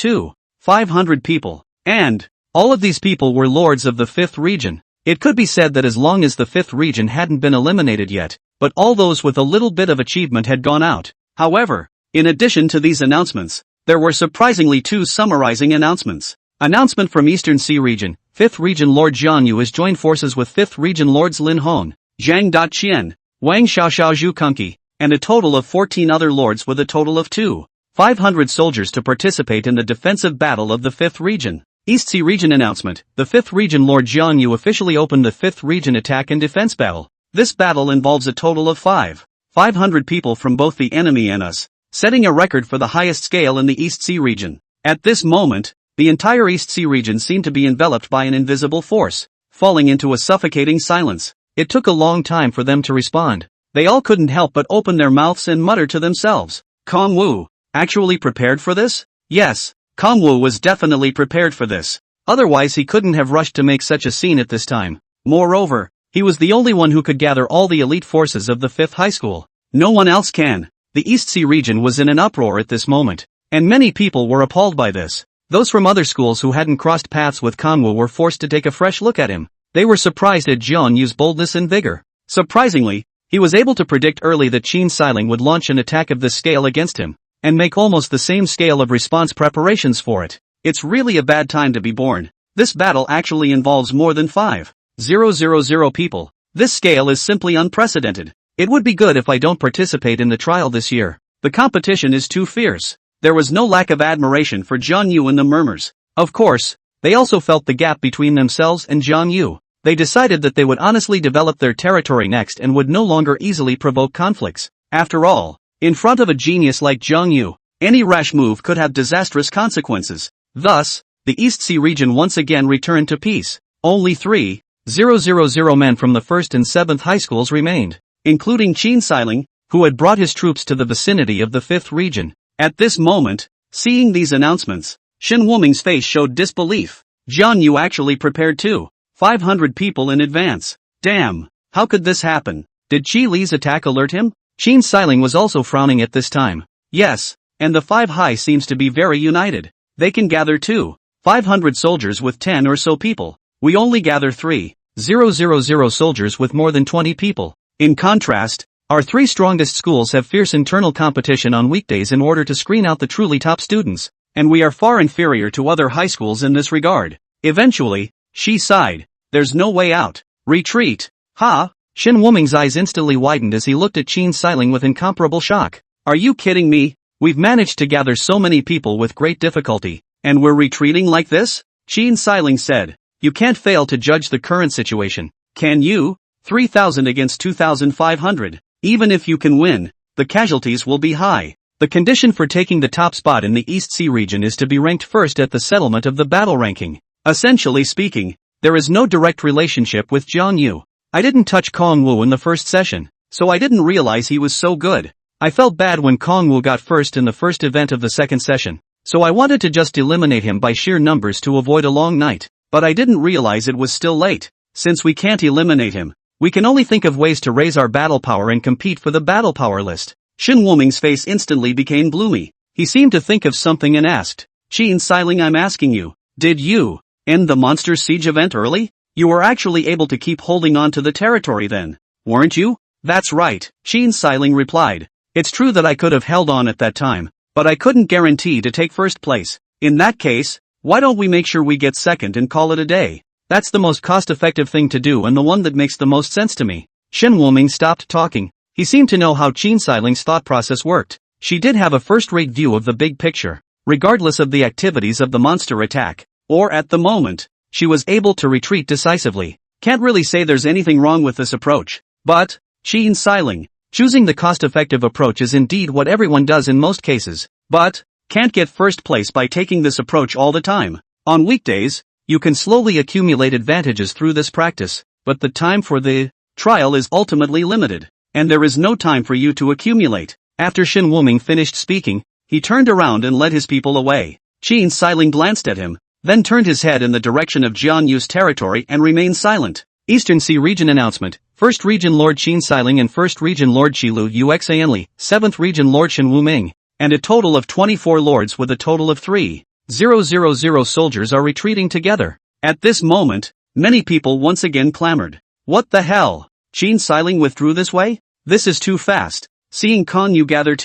500 people. And all of these people were lords of the 5th region. It could be said that as long as the 5th region hadn't been eliminated yet, but all those with a little bit of achievement had gone out. However, in addition to these announcements, there were surprisingly 2 summarizing announcements. Announcement from Eastern Sea Region, 5th Region Lord Jiang Yu has joined forces with 5th Region Lords Lin Hong, Zhang Daqian, Wang Xiaoxiao Zhu Kunki, and a total of 14 other lords with a total of 500 soldiers to participate in the defensive battle of the 5th region. East Sea Region announcement, the 5th Region Lord Jiang Yu officially opened the 5th Region attack and defense battle. This battle involves a total of 500 people from both the enemy and us, setting a record for the highest scale in the East Sea Region. At this moment, the entire East Sea Region seemed to be enveloped by an invisible force, falling into a suffocating silence. It took a long time for them to respond. They all couldn't help but open their mouths and mutter to themselves. Kongwu, actually prepared for this? Yes. Kongwu was definitely prepared for this. Otherwise he couldn't have rushed to make such a scene at this time. Moreover, he was the only one who could gather all the elite forces of the 5th high school. No one else can. The East Sea Region was in an uproar at this moment, and many people were appalled by this. Those from other schools who hadn't crossed paths with Kongwu were forced to take a fresh look at him. They were surprised at Jiang Yu's boldness and vigor. Surprisingly, he was able to predict early that Qin Shiling would launch an attack of this scale against him, and make almost the same scale of response preparations for it. It's really a bad time to be born. This battle actually involves more than 5,000 people. This scale is simply unprecedented. It would be good if I don't participate in the trial this year. The competition is too fierce. There was no lack of admiration for Jiang Yu in the murmurs. Of course, they also felt the gap between themselves and Jiang Yu. They decided that they would honestly develop their territory next and would no longer easily provoke conflicts. After all, in front of a genius like Jiang Yu, any rash move could have disastrous consequences. Thus, the East Sea Region once again returned to peace. Only 3,000 men from the 1st and 7th high schools remained, including Qin Shiling, who had brought his troops to the vicinity of the 5th region. At this moment, seeing these announcements, Shen Wuming's face showed disbelief. Jiang Yu actually prepared 500 people in advance. Damn, how could this happen? Did Qi Li's attack alert him? Qin Shiling was also frowning at this time. Yes, and the 5 high seems to be very united. They can gather 500 soldiers with 10 or so people. We only gather 3,000 soldiers with more than 20 people. In contrast, our 3 strongest schools have fierce internal competition on weekdays in order to screen out the truly top students, and we are far inferior to other high schools in this regard. Eventually, She sighed. There's no way out. Retreat. Ha! Shen Wuming's eyes instantly widened as he looked at Qin Xiling with incomparable shock. Are you kidding me? We've managed to gather so many people with great difficulty, and we're retreating like this? Qin Xiling said. You can't fail to judge the current situation, can you? 3,000 against 2,500. Even if you can win, the casualties will be high. The condition for taking the top spot in the East Sea region is to be ranked first at the settlement of the battle ranking. Essentially speaking, there is no direct relationship with Jiang Yu. I didn't touch Kong Wu in the first session, so I didn't realize he was so good. I felt bad when Kong Wu got first in the first event of the second session, so I wanted to just eliminate him by sheer numbers to avoid a long night, but I didn't realize it was still late. Since we can't eliminate him, we can only think of ways to raise our battle power and compete for the battle power list. Shen Wuming's face instantly became gloomy. He seemed to think of something and asked, Qin Xiling, I'm asking you, did you end the monster siege event early? You were actually able to keep holding on to the territory then, weren't you? That's right, Qin Xiling replied. It's true that I could have held on at that time, but I couldn't guarantee to take first place. In that case, why don't we make sure we get second and call it a day? That's the most cost-effective thing to do and the one that makes the most sense to me. Shen Wuming stopped talking. He seemed to know how Qin Xiling's thought process worked. She did have a first-rate view of the big picture, regardless of the activities of the monster attack, or at the moment, she was able to retreat decisively. Can't really say there's anything wrong with this approach, but, Qin Xiling, choosing the cost-effective approach is indeed what everyone does in most cases, but, can't get first place by taking this approach all the time. On weekdays, you can slowly accumulate advantages through this practice, but the time for the trial is ultimately limited, and there is no time for you to accumulate. After Shen Wuming finished speaking, he turned around and led his people away. Qin Xiling glanced at him, then turned his head in the direction of Jiang Yu's territory and remained silent. Eastern Sea Region Announcement. 1st Region Lord Qin Xiling and 1st Region Lord Qilu Yuxianli, 7th Region Lord Shen Wuming, and a total of 24 lords with a total of 3,000 soldiers are retreating together. At this moment, many people once again clamored. What the hell? Qin Xiling withdrew this way? This is too fast. Seeing Kong Yu gather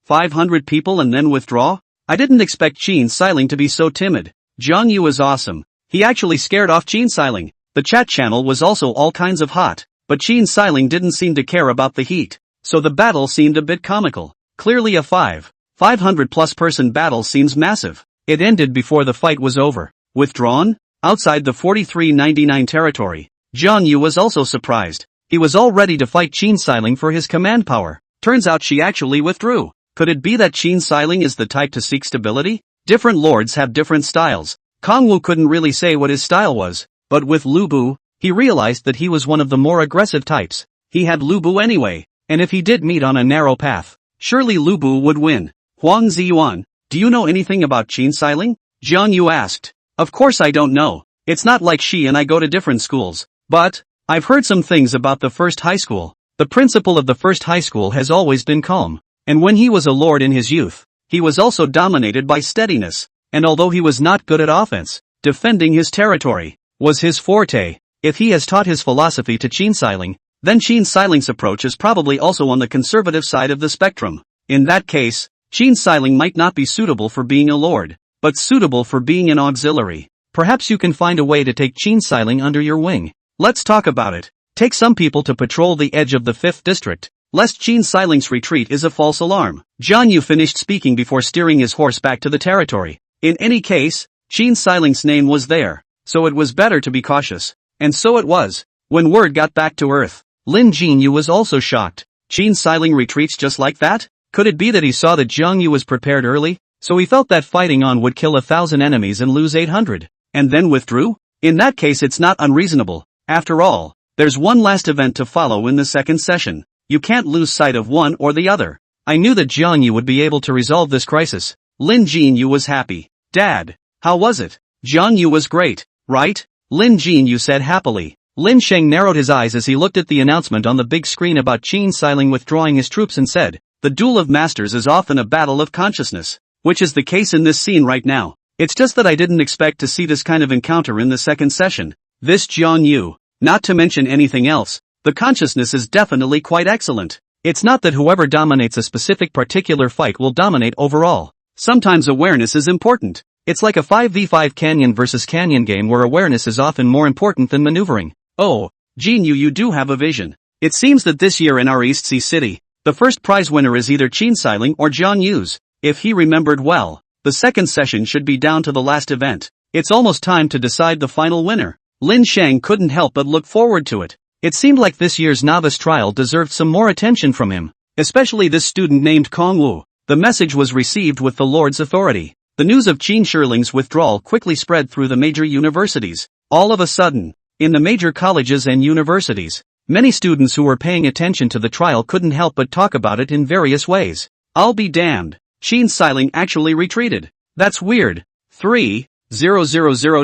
500 people and then withdraw? I didn't expect Qin Xiling to be so timid. Zhang Yu is awesome. He actually scared off Qin Xiling. The chat channel was also all kinds of hot, but Qin Xiling didn't seem to care about the heat, so the battle seemed a bit comical. Clearly a 500 plus person battle seems massive. It ended before the fight was over. Withdrawn? Outside the 4399 territory, Zhang Yu was also surprised. He was all ready to fight Qin Xiling for his command power. Turns out she actually withdrew. Could it be that Qin Xiling is the type to seek stability? Different lords have different styles. Kong Wu couldn't really say what his style was, but with Lubu, he realized that he was one of the more aggressive types. He had Lubu anyway, and if he did meet on a narrow path, surely Lubu would win. Huang Ziyuan, do you know anything about Qin Xiling? Jiang Yu asked. Of course I don't know. It's not like she and I go to different schools, but I've heard some things about the first high school. The principal of the first high school has always been calm, and when he was a lord in his youth, he was also dominated by steadiness, and although he was not good at offense, defending his territory was his forte. If he has taught his philosophy to Qin Xiling, then Qin Xiling's approach is probably also on the conservative side of the spectrum. In that case, Qin Xiling might not be suitable for being a lord, but suitable for being an auxiliary. Perhaps you can find a way to take Qin Xiling under your wing. Let's talk about it. Take some people to patrol the edge of the 5th district, lest Qin Xiling's retreat is a false alarm. Jiang Yu finished speaking before steering his horse back to the territory. In any case, Qin Xiling's name was there, so it was better to be cautious. And so it was. When word got back to Earth, Lin Jinyu was also shocked. Qin Xiling retreats just like that? Could it be that he saw that Jiang Yu was prepared early, so he felt that fighting on would kill 1,000 enemies and lose 800, and then withdrew? In that case it's not unreasonable. After all, there's one last event to follow in the second session. You can't lose sight of one or the other. I knew that Jiang Yu would be able to resolve this crisis. Lin Jinyu was happy. Dad, how was it? Jiang Yu was great, right? Lin Jinyu said happily. Lin Sheng narrowed his eyes as he looked at the announcement on the big screen about Qin Xiling withdrawing his troops and said, the duel of masters is often a battle of consciousness, which is the case in this scene right now. It's just that I didn't expect to see this kind of encounter in the second session. This Jiang Yu, not to mention anything else, the consciousness is definitely quite excellent. It's not that whoever dominates a specific particular fight will dominate overall. Sometimes awareness is important. It's like a 5v5 canyon versus canyon game where awareness is often more important than maneuvering. Oh, Jiang Yu, you do have a vision. It seems that this year in our East Sea City, the first prize winner is either Bai Qi or Jiang Yu's. If he remembered well, the second session should be down to the last event. It's almost time to decide the final winner. Lin Shang couldn't help but look forward to it. It seemed like this year's novice trial deserved some more attention from him, especially this student named Kong Wu. The message was received with the Lord's authority. The news of Qin Shiling's withdrawal quickly spread through the major universities. All of a sudden, in the major colleges and universities, many students who were paying attention to the trial couldn't help but talk about it in various ways. I'll be damned. Qin Shiling actually retreated. That's weird. 3,000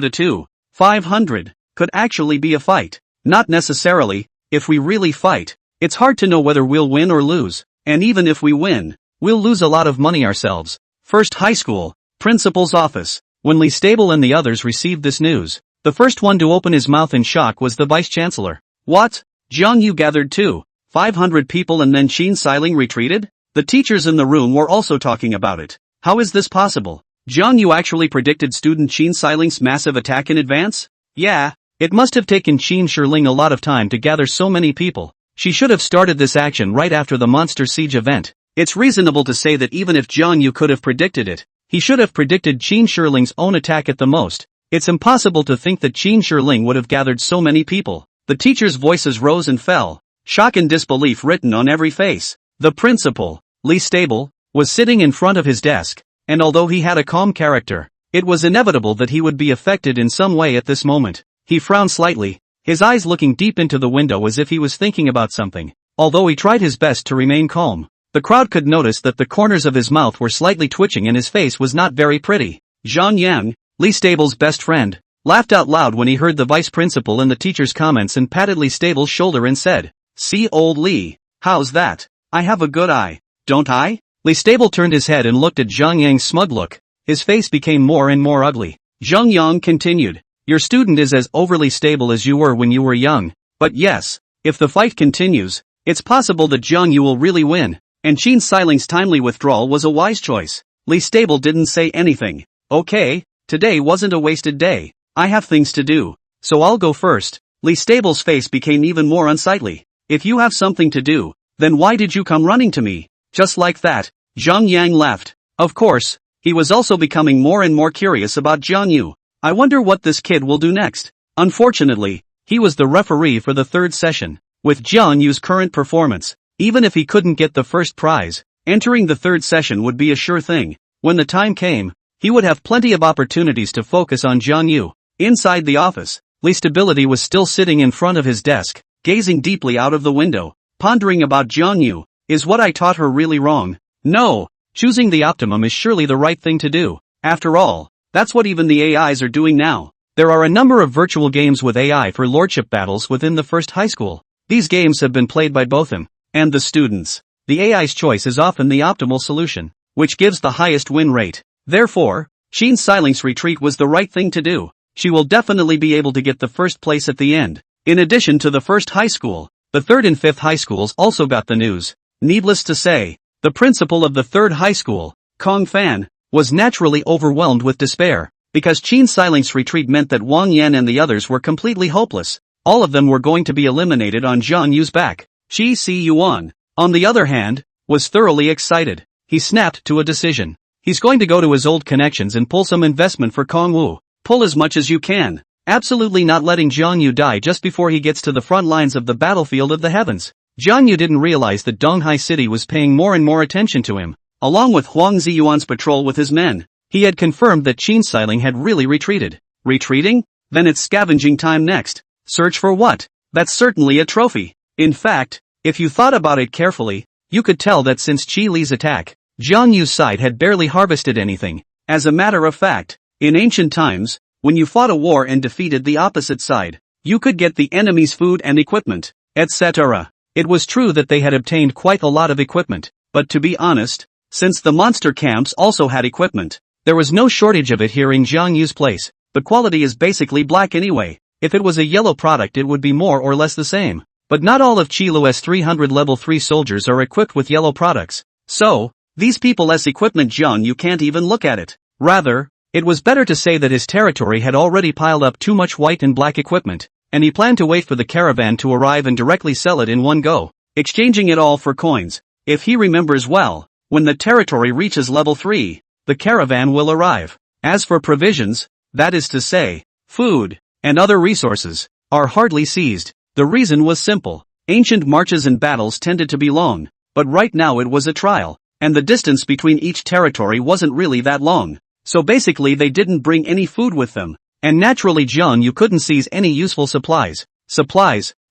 to 2,500 could actually be a fight. Not necessarily. If we really fight, it's hard to know whether we'll win or lose. And even if we win, we'll lose a lot of money ourselves. First high school, principal's office. When Li Stable and the others received this news, the first one to open his mouth in shock was the vice-chancellor. What? Jiang Yu gathered 2,500 people and then Qin Shiling retreated? The teachers in the room were also talking about it. How is this possible? Jiang Yu actually predicted student Qin Shiling's massive attack in advance? Yeah, it must have taken Qin Shiling a lot of time to gather so many people. She should have started this action right after the Monster Siege event. It's reasonable to say that even if Jiang Yu could have predicted it, he should have predicted Qin Shiling's own attack at the most. It's impossible to think that Qin Shiling would have gathered so many people. The teachers' voices rose and fell, shock and disbelief written on every face. The principal, Li Stable, was sitting in front of his desk, and although he had a calm character, it was inevitable that he would be affected in some way at this moment. He frowned slightly, his eyes looking deep into the window as if he was thinking about something. Although he tried his best to remain calm, the crowd could notice that the corners of his mouth were slightly twitching and his face was not very pretty. Zhang Liang, Li Stable's best friend, laughed out loud when he heard the vice principal and the teacher's comments and patted Li Stable's shoulder and said, "See old Li, how's that? I have a good eye, don't I?" Li Stable turned his head and looked at Zhang Liang's smug look. His face became more and more ugly. Zhang Liang continued, "Your student is as overly stable as you were when you were young. But yes, if the fight continues, it's possible that Jiang Yu will really win, and Qin Shiling's timely withdrawal was a wise choice." Li Stable didn't say anything. "Okay, today wasn't a wasted day. I have things to do, so I'll go first." Li Stable's face became even more unsightly. "If you have something to do, then why did you come running to me? Just like that?" Zhang Yang laughed. Of course, he was also becoming more and more curious about Jiang Yu. I wonder what this kid will do next. Unfortunately, he was the referee for the third session. With Jiang Yu's current performance, even if he couldn't get the first prize, entering the third session would be a sure thing. When the time came, he would have plenty of opportunities to focus on Jiang Yu. Inside the office, Li Stability was still sitting in front of his desk, gazing deeply out of the window, pondering about Jiang Yu. Is what I taught her really wrong? No, choosing the optimum is surely the right thing to do. After all, that's what even the AIs are doing now. There are a number of virtual games with AI for lordship battles within the first high school. These games have been played by both him and the students. The AI's choice is often the optimal solution, which gives the highest win rate. Therefore, Qin Shiling's retreat was the right thing to do. She will definitely be able to get the first place at the end. In addition to the first high school, the third and fifth high schools also got the news. Needless to say, the principal of the third high school, Kong Fan, was naturally overwhelmed with despair, because Qin Shiling's retreat meant that Wang Yan and the others were completely hopeless. All of them were going to be eliminated on Jiang Yu's back. Qi Si Yuan, on the other hand, was thoroughly excited. He snapped to a decision. He's going to go to his old connections and pull some investment for Kong Wu. Pull as much as you can. Absolutely not letting Jiang Yu die just before he gets to the front lines of the battlefield of the heavens. Jiang Yu didn't realize that Donghai City was paying more and more attention to him. Along with Huang Ziyuan's patrol with his men, he had confirmed that Qin Shiling had really retreated. Retreating? Then it's scavenging time next. Search for what? That's certainly a trophy. In fact, if you thought about it carefully, you could tell that since Qi Li's attack, Jiang Yu's side had barely harvested anything. As a matter of fact, in ancient times, when you fought a war and defeated the opposite side, you could get the enemy's food and equipment, etc. It was true that they had obtained quite a lot of equipment, but to be honest, since the monster camps also had equipment, there was no shortage of it here in Jiang Yu's place. The quality is basically black anyway. If it was a yellow product it would be more or less the same. But not all of Qilu's 300 level 3 soldiers are equipped with yellow products. So, these people's equipment Jiang Yu can't even look at it. Rather, It was better to say that his territory had already piled up too much white and black equipment, and he planned to wait for the caravan to arrive and directly sell it in one go, exchanging it all for coins. If he remembers well, when the territory reaches level 3, the caravan will arrive. As for provisions, that is to say, food, and other resources, are hardly seized. The reason was simple. Ancient marches and battles tended to be long, but right now it was a trial, and the distance between each territory wasn't really that long. So basically they didn't bring any food with them, and naturally Jiang Yu couldn't seize any useful supplies,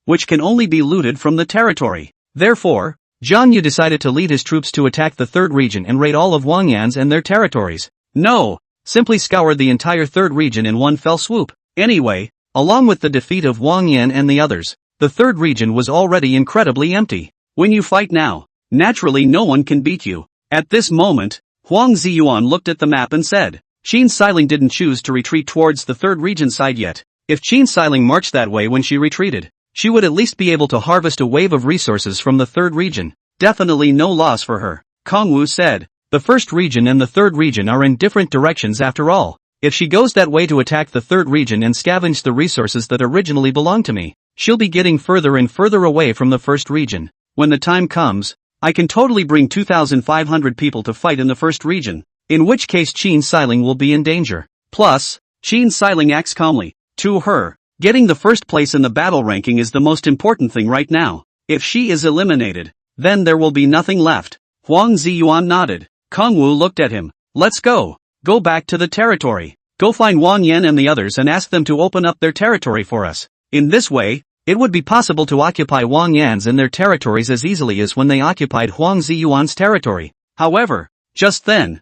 which can only be looted from the territory. Therefore, Jiang Yu decided to lead his troops to attack the third region and raid all of Wangyan's and their territories. No, simply scoured the entire third region in one fell swoop. Anyway, along with the defeat of Wangyan and the others, the third region was already incredibly empty. When you fight now, naturally no one can beat you. At this moment, Huang Ziyuan looked at the map and said, Qin Xiling didn't choose to retreat towards the third region side yet. If Qin Xiling marched that way when she retreated, she would at least be able to harvest a wave of resources from the third region. Definitely no loss for her. Kong Wu said, the first region and the third region are in different directions after all. If she goes that way to attack the third region and scavenge the resources that originally belonged to me, she'll be getting further and further away from the first region. When the time comes, I can totally bring 2,500 people to fight in the first region, in which case Qin Xiling will be in danger. Plus, Qin Xiling acts calmly. To her, getting the first place in the battle ranking is the most important thing right now. If she is eliminated, then there will be nothing left. Huang Ziyuan nodded. Kong Wu looked at him. Let's go. Go back to the territory. Go find Wang Yan and the others and ask them to open up their territory for us. In this way, it would be possible to occupy Wang Yan's and their territories as easily as when they occupied Huang Ziyuan's territory. However, just then,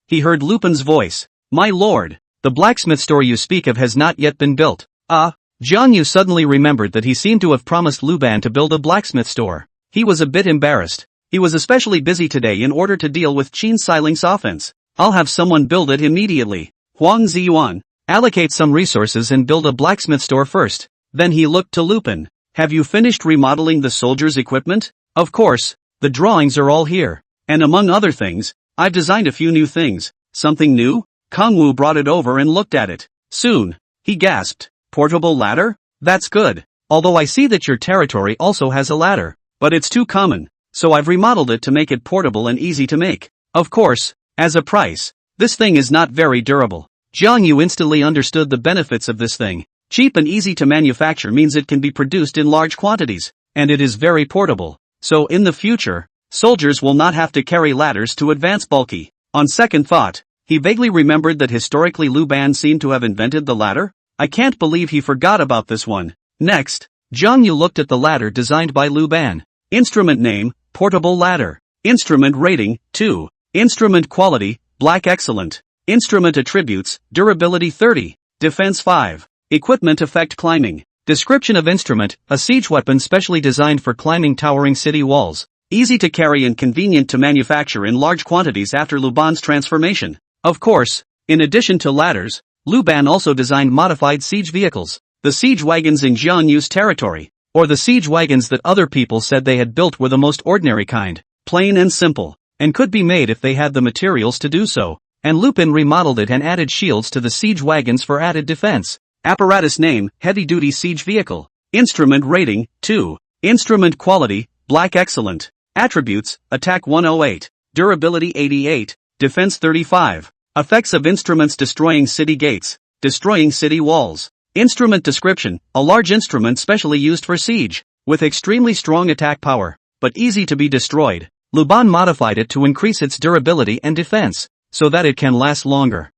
he heard Lupin's voice. My lord, the blacksmith store you speak of has not yet been built. Jiang Yu suddenly remembered that he seemed to have promised Luban to build a blacksmith store. He was a bit embarrassed. He was especially busy today in order to deal with Qin Xiling's offense. I'll have someone build it immediately. Huang Ziyuan, allocate some resources and build a blacksmith store first. Then he looked to Lupin. Have you finished remodeling the soldiers' equipment? Of course, the drawings are all here. And among other things, I've designed a few new things. Something new? Kong Wu brought it over and looked at it. Soon, he gasped. Portable ladder? That's good. Although I see that your territory also has a ladder. But it's too common, so I've remodeled it to make it portable and easy to make. Of course, as a price, this thing is not very durable. Jiang Yu instantly understood the benefits of this thing. Cheap and easy to manufacture means it can be produced in large quantities, and it is very portable. So in the future, soldiers will not have to carry ladders to advance bulky. On second thought, he vaguely remembered that historically Luban seemed to have invented the ladder. I can't believe he forgot about this one. Next, Jiang Yu looked at the ladder designed by Luban. Instrument name, portable ladder. Instrument rating, 2. Instrument quality, black excellent. Instrument attributes, durability 30, defense 5. Equipment effect climbing. Description of instrument, a siege weapon specially designed for climbing towering city walls. Easy to carry and convenient to manufacture in large quantities after Luban's transformation. Of course, in addition to ladders, Luban also designed modified siege vehicles. The siege wagons in Jiang Yu's territory, or the siege wagons that other people said they had built were the most ordinary kind, plain and simple, and could be made if they had the materials to do so, and Lupin remodeled it and added shields to the siege wagons for added defense. Apparatus name, heavy-duty siege vehicle. Instrument rating, 2. Instrument quality, black excellent. Attributes, attack 108, durability 88, defense 35. Effects of instruments destroying city gates, destroying city walls. Instrument description, a large instrument specially used for siege, with extremely strong attack power, but easy to be destroyed. Luban modified it to increase its durability and defense, so that it can last longer.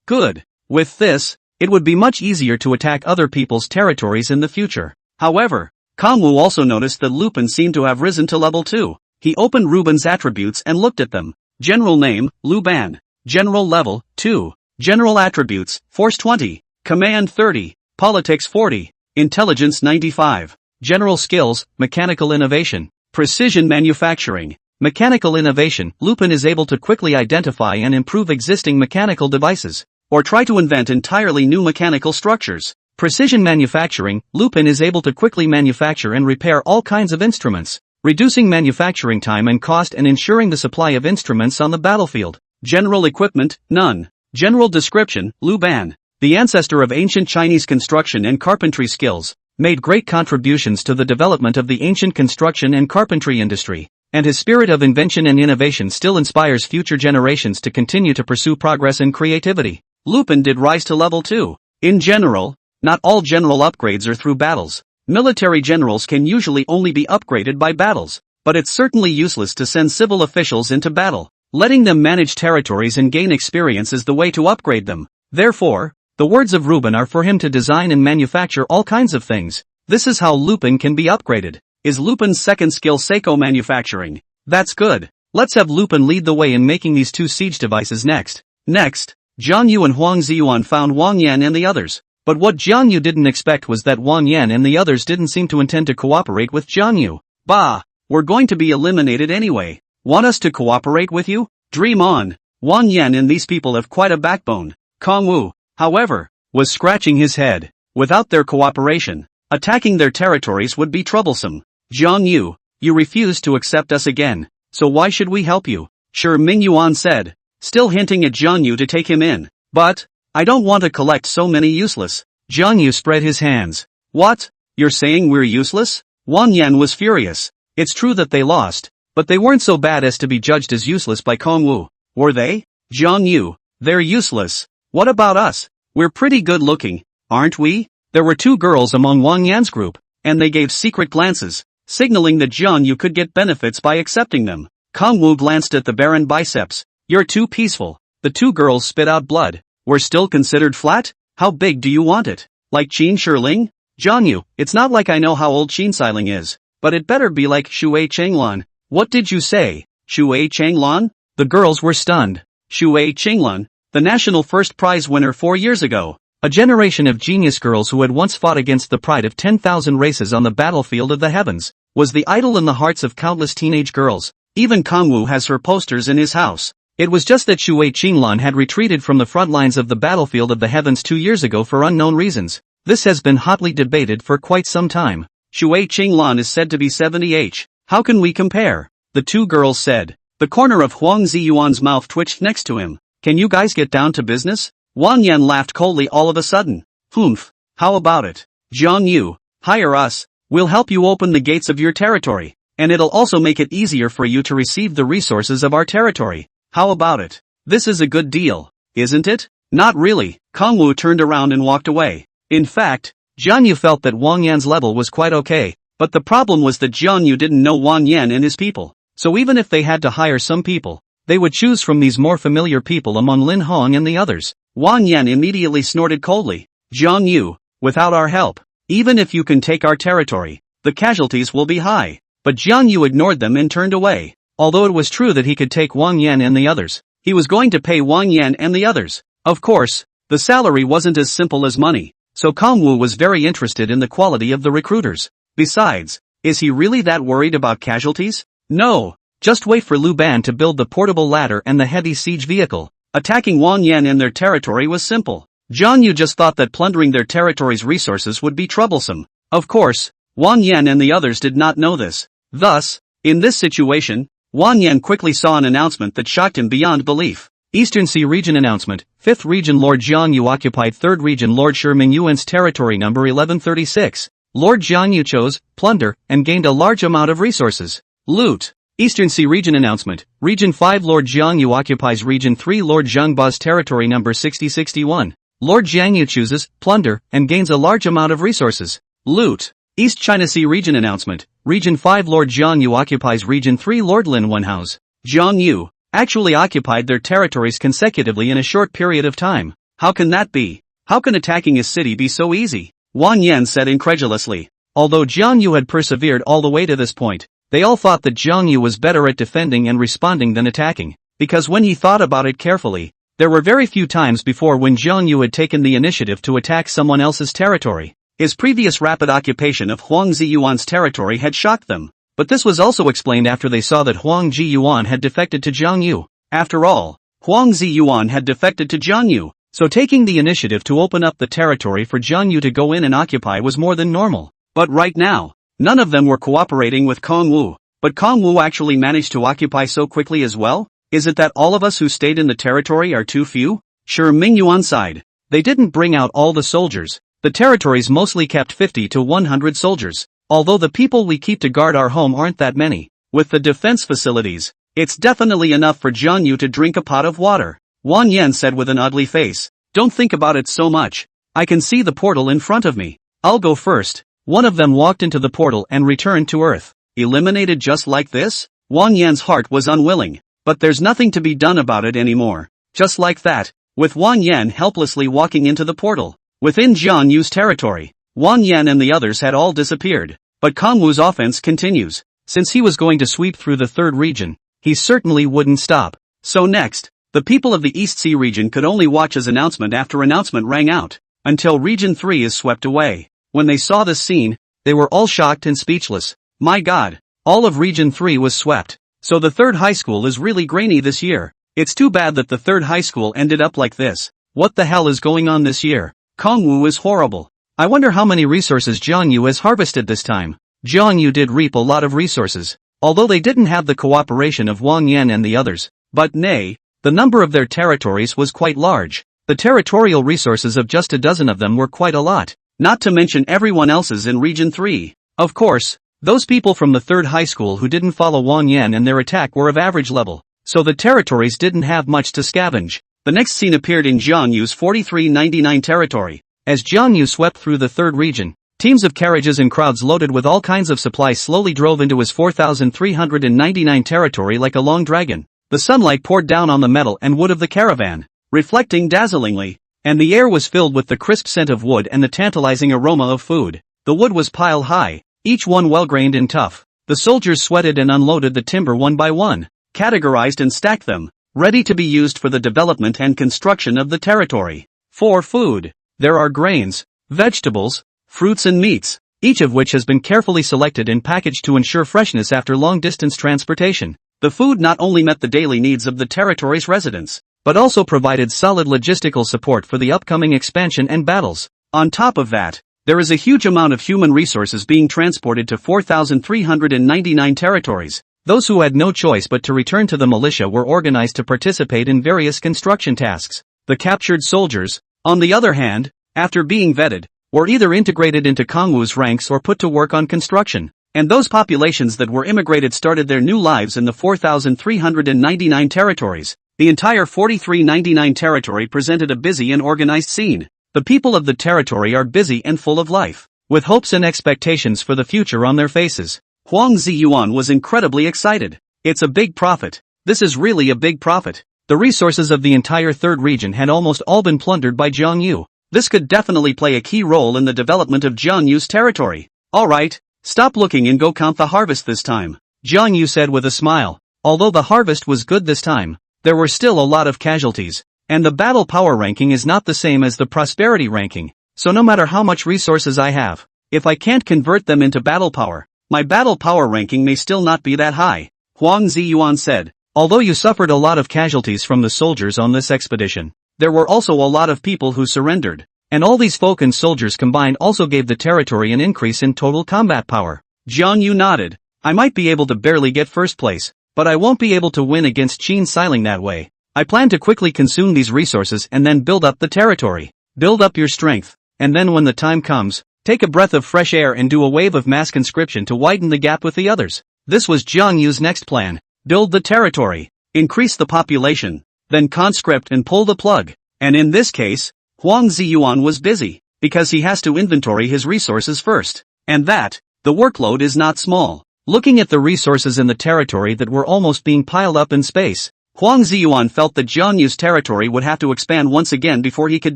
Good. With this, it would be much easier to attack other people's territories in the future. However, Kong Wu also noticed that Lupin seemed to have risen to level 2. He opened Ruben's attributes and looked at them. General name, Luban. General level, 2. General attributes, Force 20. Command 30, Politics 40, Intelligence 95. General skills, Mechanical innovation, Precision manufacturing. Mechanical innovation, Lupin is able to quickly identify and improve existing mechanical devices, or try to invent entirely new mechanical structures. Precision manufacturing, Lupin is able to quickly manufacture and repair all kinds of instruments, reducing manufacturing time and cost and ensuring the supply of instruments on the battlefield. General equipment, none. General description, Lu Ban, the ancestor of ancient Chinese construction and carpentry skills, made great contributions to the development of the ancient construction and carpentry industry, and his spirit of invention and innovation still inspires future generations to continue to pursue progress and creativity. Lupin did rise to level 2. In general, not all general upgrades are through battles. Military generals can usually only be upgraded by battles, but it's certainly useless to send civil officials into battle. Letting them manage territories and gain experience is the way to upgrade them. Therefore, the words of Reuben are for him to design and manufacture all kinds of things. This is how Lupin can be upgraded. Is Lupin's second skill Seiko manufacturing? That's good. Let's have Lupin lead the way in making these 2 siege devices next. Next, Jiang Yu and Huang Ziyuan found Wang Yan and the others. But what Jiang Yu didn't expect was that Wang Yan and the others didn't seem to intend to cooperate with Jiang Yu. Bah! We're going to be eliminated anyway. Want us to cooperate with you? Dream on. Wang Yan and these people have quite a backbone. Kong Wu, however, was scratching his head. Without their cooperation, attacking their territories would be troublesome. Jiang Yu, you refuse to accept us again, so why should we help you? Sure, Ming Yuan said, still hinting at Jiang Yu to take him in. But I don't want to collect so many useless. Jiang Yu spread his hands. What? You're saying we're useless? Wang Yan was furious. It's true that they lost, but they weren't so bad as to be judged as useless by Kong Wu, were they? Jiang Yu, they're useless. What about us? We're pretty good looking, aren't we? There were 2 girls among Wang Yan's group, and they gave secret glances, signaling that Jiang Yu could get benefits by accepting them. Kong Wu glanced at the barren biceps. You're too peaceful. The 2 girls spit out blood. We're still considered flat? How big do you want it? Like Qin Shiling? Jiang Yu, it's not like I know how old Qin Shiling is, but it better be like Shui Changlan. What did you say? Shui Changlan? The girls were stunned. Shui Changlan, the national first prize winner 4 years ago. A generation of genius girls who had once fought against the pride of 10,000 races on the battlefield of the heavens, was the idol in the hearts of countless teenage girls. Even Kong Wu has her posters in his house. It was just that Shui Qinglan had retreated from the front lines of the battlefield of the heavens 2 years ago for unknown reasons. This has been hotly debated for quite some time. Shui Qinglan is said to be 70H. How can we compare? The 2 girls said. The corner of Huang Ziyuan's mouth twitched next to him. Can you guys get down to business? Wang Yan laughed coldly all of a sudden. Humph. How about it? Jiang Yu, hire us. We'll help you open the gates of your territory. And it'll also make it easier for you to receive the resources of our territory. How about it? This is a good deal, isn't it? Not really. Kong Wu turned around and walked away. In fact, Jiang Yu felt that Wang Yan's level was quite okay, but the problem was that Jiang Yu didn't know Wang Yan and his people. So even if they had to hire some people, they would choose from these more familiar people among Lin Hong and the others. Wang Yan immediately snorted coldly. Jiang Yu, without our help, even if you can take our territory, the casualties will be high. But Jiang Yu ignored them and turned away. Although it was true that he could take Wang Yan and the others, he was going to pay Wang Yan and the others. Of course, the salary wasn't as simple as money, so Kong Wu was very interested in the quality of the recruiters. Besides, is he really that worried about casualties? No, just wait for Lu Ban to build the portable ladder and the heavy siege vehicle. Attacking Wang Yan and their territory was simple. Jiang Yu just thought that plundering their territory's resources would be troublesome. Of course, Wang Yan and the others did not know this. Thus, in this situation, Wang Yan quickly saw an announcement that shocked him beyond belief. Eastern Sea Region announcement. 5th Region Lord Jiang Yu occupied 3rd Region Lord Shi Mingyuan's territory number 1136. Lord Jiang Yu chose, plunder, and gained a large amount of resources. Loot. Eastern Sea Region announcement. Region 5 Lord Jiang Yu occupies Region 3 Lord Zhang Ba's territory number 6061. Lord Jiang Yu chooses, plunder, and gains a large amount of resources. Loot. East China Sea Region announcement. Region 5 Lord Jiang Yu occupies Region 3 Lord Lin Wenhao's. Jiang Yu actually occupied their territories consecutively in a short period of time. How can that be? How can attacking a city be so easy? Wang Yan said incredulously. Although Jiang Yu had persevered all the way to this point, they all thought that Jiang Yu was better at defending and responding than attacking, because when he thought about it carefully, there were very few times before when Jiang Yu had taken the initiative to attack someone else's territory. His previous rapid occupation of Huang Ziyuan's territory had shocked them, but this was also explained after they saw that Huang Ziyuan had defected to Jiang Yu. After all, Huang Ziyuan had defected to Jiang Yu, so taking the initiative to open up the territory for Jiang Yu to go in and occupy was more than normal. But right now, none of them were cooperating with Kong Wu, but Kong Wu actually managed to occupy so quickly as well? Is it that all of us who stayed in the territory are too few? Sure, Mingyuan sighed. They didn't bring out all the soldiers. The territories mostly kept 50 to 100 soldiers. Although the people we keep to guard our home aren't that many. With the defense facilities, it's definitely enough for Jiang Yu to drink a pot of water. Wang Yan said with an ugly face. Don't think about it so much. I can see the portal in front of me. I'll go first. One of them walked into the portal and returned to Earth. Eliminated just like this? Wang Yan's heart was unwilling. But there's nothing to be done about it anymore. Just like that, with Wang Yan helplessly walking into the portal. Within Jiang Yu's territory, Wang Yan and the others had all disappeared. But Kong Wu's offense continues. Since he was going to sweep through the third region, he certainly wouldn't stop. So next, the people of the East Sea region could only watch as announcement after announcement rang out, until Region 3 is swept away. When they saw this scene, they were all shocked and speechless. My god, all of Region 3 was swept. So the third high school is really grainy this year. It's too bad that the third high school ended up like this. What the hell is going on this year? Kong Wu is horrible. I wonder how many resources Jiang Yu has harvested this time. Jiang Yu did reap a lot of resources, although they didn't have the cooperation of Wang Yan and the others. But nay, the number of their territories was quite large. The territorial resources of just a dozen of them were quite a lot, not to mention everyone else's in Region 3. Of course, those people from the third high school who didn't follow Wang Yan and their attack were of average level, so the territories didn't have much to scavenge. The next scene appeared in Jiang Yu's 4399 territory. As Jiang Yu swept through the third region, teams of carriages and crowds loaded with all kinds of supplies slowly drove into his 4399 territory like a long dragon. The sunlight poured down on the metal and wood of the caravan, reflecting dazzlingly, and the air was filled with the crisp scent of wood and the tantalizing aroma of food. The wood was pile high, each one well-grained and tough. The soldiers sweated and unloaded the timber one by one, categorized and stacked them, ready to be used for the development and construction of the territory. For food, there are grains, vegetables, fruits and meats, each of which has been carefully selected and packaged to ensure freshness after long-distance transportation. The food not only met the daily needs of the territory's residents, but also provided solid logistical support for the upcoming expansion and battles. On top of that, there is a huge amount of human resources being transported to 4399 territories. Those who had no choice but to return to the militia were organized to participate in various construction tasks. The captured soldiers, on the other hand, after being vetted, were either integrated into Kong Wu's ranks or put to work on construction. And those populations that were immigrated started their new lives in the 4399 territories. The entire 4399 territory presented a busy and organized scene. The people of the territory are busy and full of life, with hopes and expectations for the future on their faces. Huang Ziyuan was incredibly excited. It's a big profit. This is really a big profit. The resources of the entire third region had almost all been plundered by Jiang Yu. This could definitely play a key role in the development of Jiang Yu's territory. Alright, stop looking and go count the harvest this time, Jiang Yu said with a smile. Although the harvest was good this time, there were still a lot of casualties, and the battle power ranking is not the same as the prosperity ranking, so no matter how much resources I have, if I can't convert them into battle power, my battle power ranking may still not be that high, Huang Ziyuan said. Although you suffered a lot of casualties from the soldiers on this expedition, there were also a lot of people who surrendered, and all these folk and soldiers combined also gave the territory an increase in total combat power. Jiang Yu nodded. I might be able to barely get first place, but I won't be able to win against Qin Xiling that way. I plan to quickly consume these resources and then build up the territory. Build up your strength, and then when the time comes, take a breath of fresh air and do a wave of mass conscription to widen the gap with the others. This was Jiang Yu's next plan. Build the territory, increase the population, then conscript and pull the plug. And in this case, Huang Ziyuan was busy, because he has to inventory his resources first. And that, the workload is not small. Looking at the resources in the territory that were almost being piled up in space, Huang Ziyuan felt that Jiang Yu's territory would have to expand once again before he could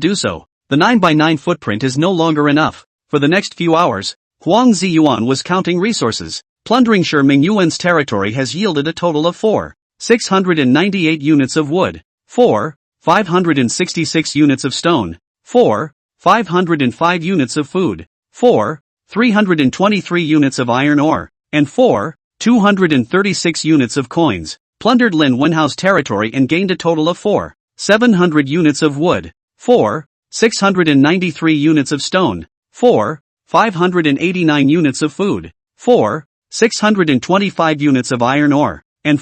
do so. The 9x9 footprint is no longer enough. For the next few hours, Huang Ziyuan was counting resources. Plundering Shi Mingyuan's territory has yielded a total of 698 units of wood, 566 units of stone, 505 units of food, 323 units of iron ore, and 236 units of coins. Plundered Lin Wenhao's territory and gained a total of 700 units of wood, 693 units of stone, 589 units of food, 625 units of iron ore, and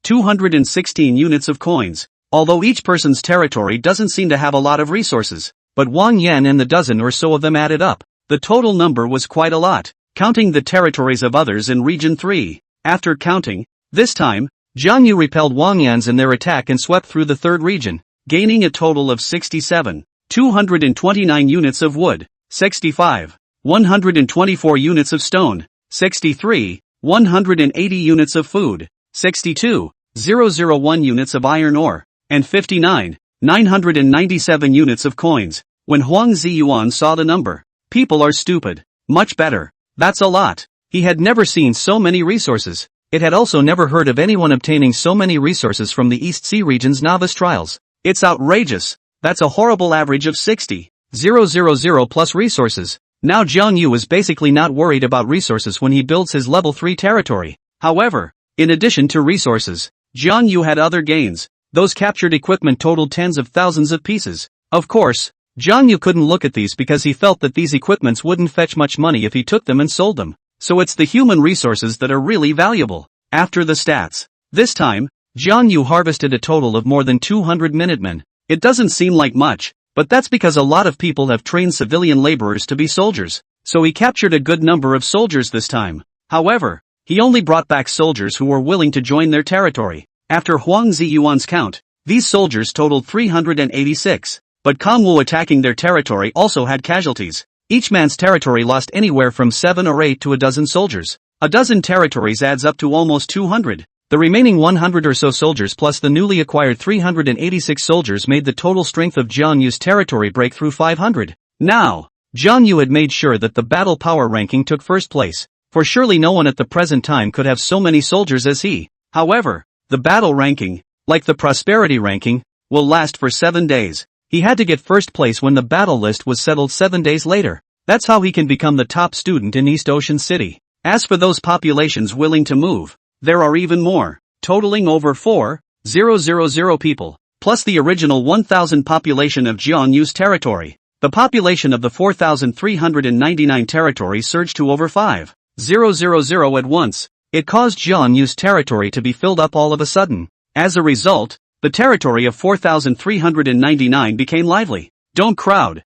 216 units of coins. Although each person's territory doesn't seem to have a lot of resources, but Wang Yan and the dozen or so of them added up, the total number was quite a lot, counting the territories of others in Region 3. After counting, this time, Jiang Yu repelled Wang Yan's in their attack and swept through the third region, gaining a total of 67. 229 units of wood, 65. 124 units of stone, 63. 180 units of food, 62. 001 units of iron ore, and 59. 997 units of coins. When Huang Ziyuan saw the number, people are stupid. Much better. That's a lot. He had never seen so many resources. It had also never heard of anyone obtaining so many resources from the East Sea region's novice trials. It's outrageous. That's a horrible average of 60,000 plus resources. Now Jiang Yu is basically not worried about resources when he builds his level 3 territory. However, in addition to resources, Jiang Yu had other gains. Those captured equipment totaled tens of thousands of pieces. Of course, Jiang Yu couldn't look at these because he felt that these equipments wouldn't fetch much money if he took them and sold them. So it's the human resources that are really valuable. After the stats, this time, Jiang Yu harvested a total of more than 200 Minutemen. It doesn't seem like much, but that's because a lot of people have trained civilian laborers to be soldiers, so he captured a good number of soldiers this time. However, he only brought back soldiers who were willing to join their territory. After Huang Ziyuan's count, these soldiers totaled 386, but Kangwu attacking their territory also had casualties. Each man's territory lost anywhere from 7 or 8 to a dozen soldiers. A dozen territories adds up to almost 200. The remaining 100 or so soldiers plus the newly acquired 386 soldiers made the total strength of Jiang Yu's territory break through 500. Now, Jiang Yu had made sure that the battle power ranking took first place, for surely no one at the present time could have so many soldiers as he. However, the battle ranking, like the prosperity ranking, will last for 7 days. He had to get first place when the battle list was settled 7 days later. That's how he can become the top student in East Ocean City. As for those populations willing to move, there are even more, totaling over 4,000 people, plus the original 1,000 population of Jiang Yu's territory. The population of the 4,399 territory surged to over 5,000 at once. It caused Jiang Yu's territory to be filled up all of a sudden. As a result, the territory of 4,399 became lively. Don't crowd,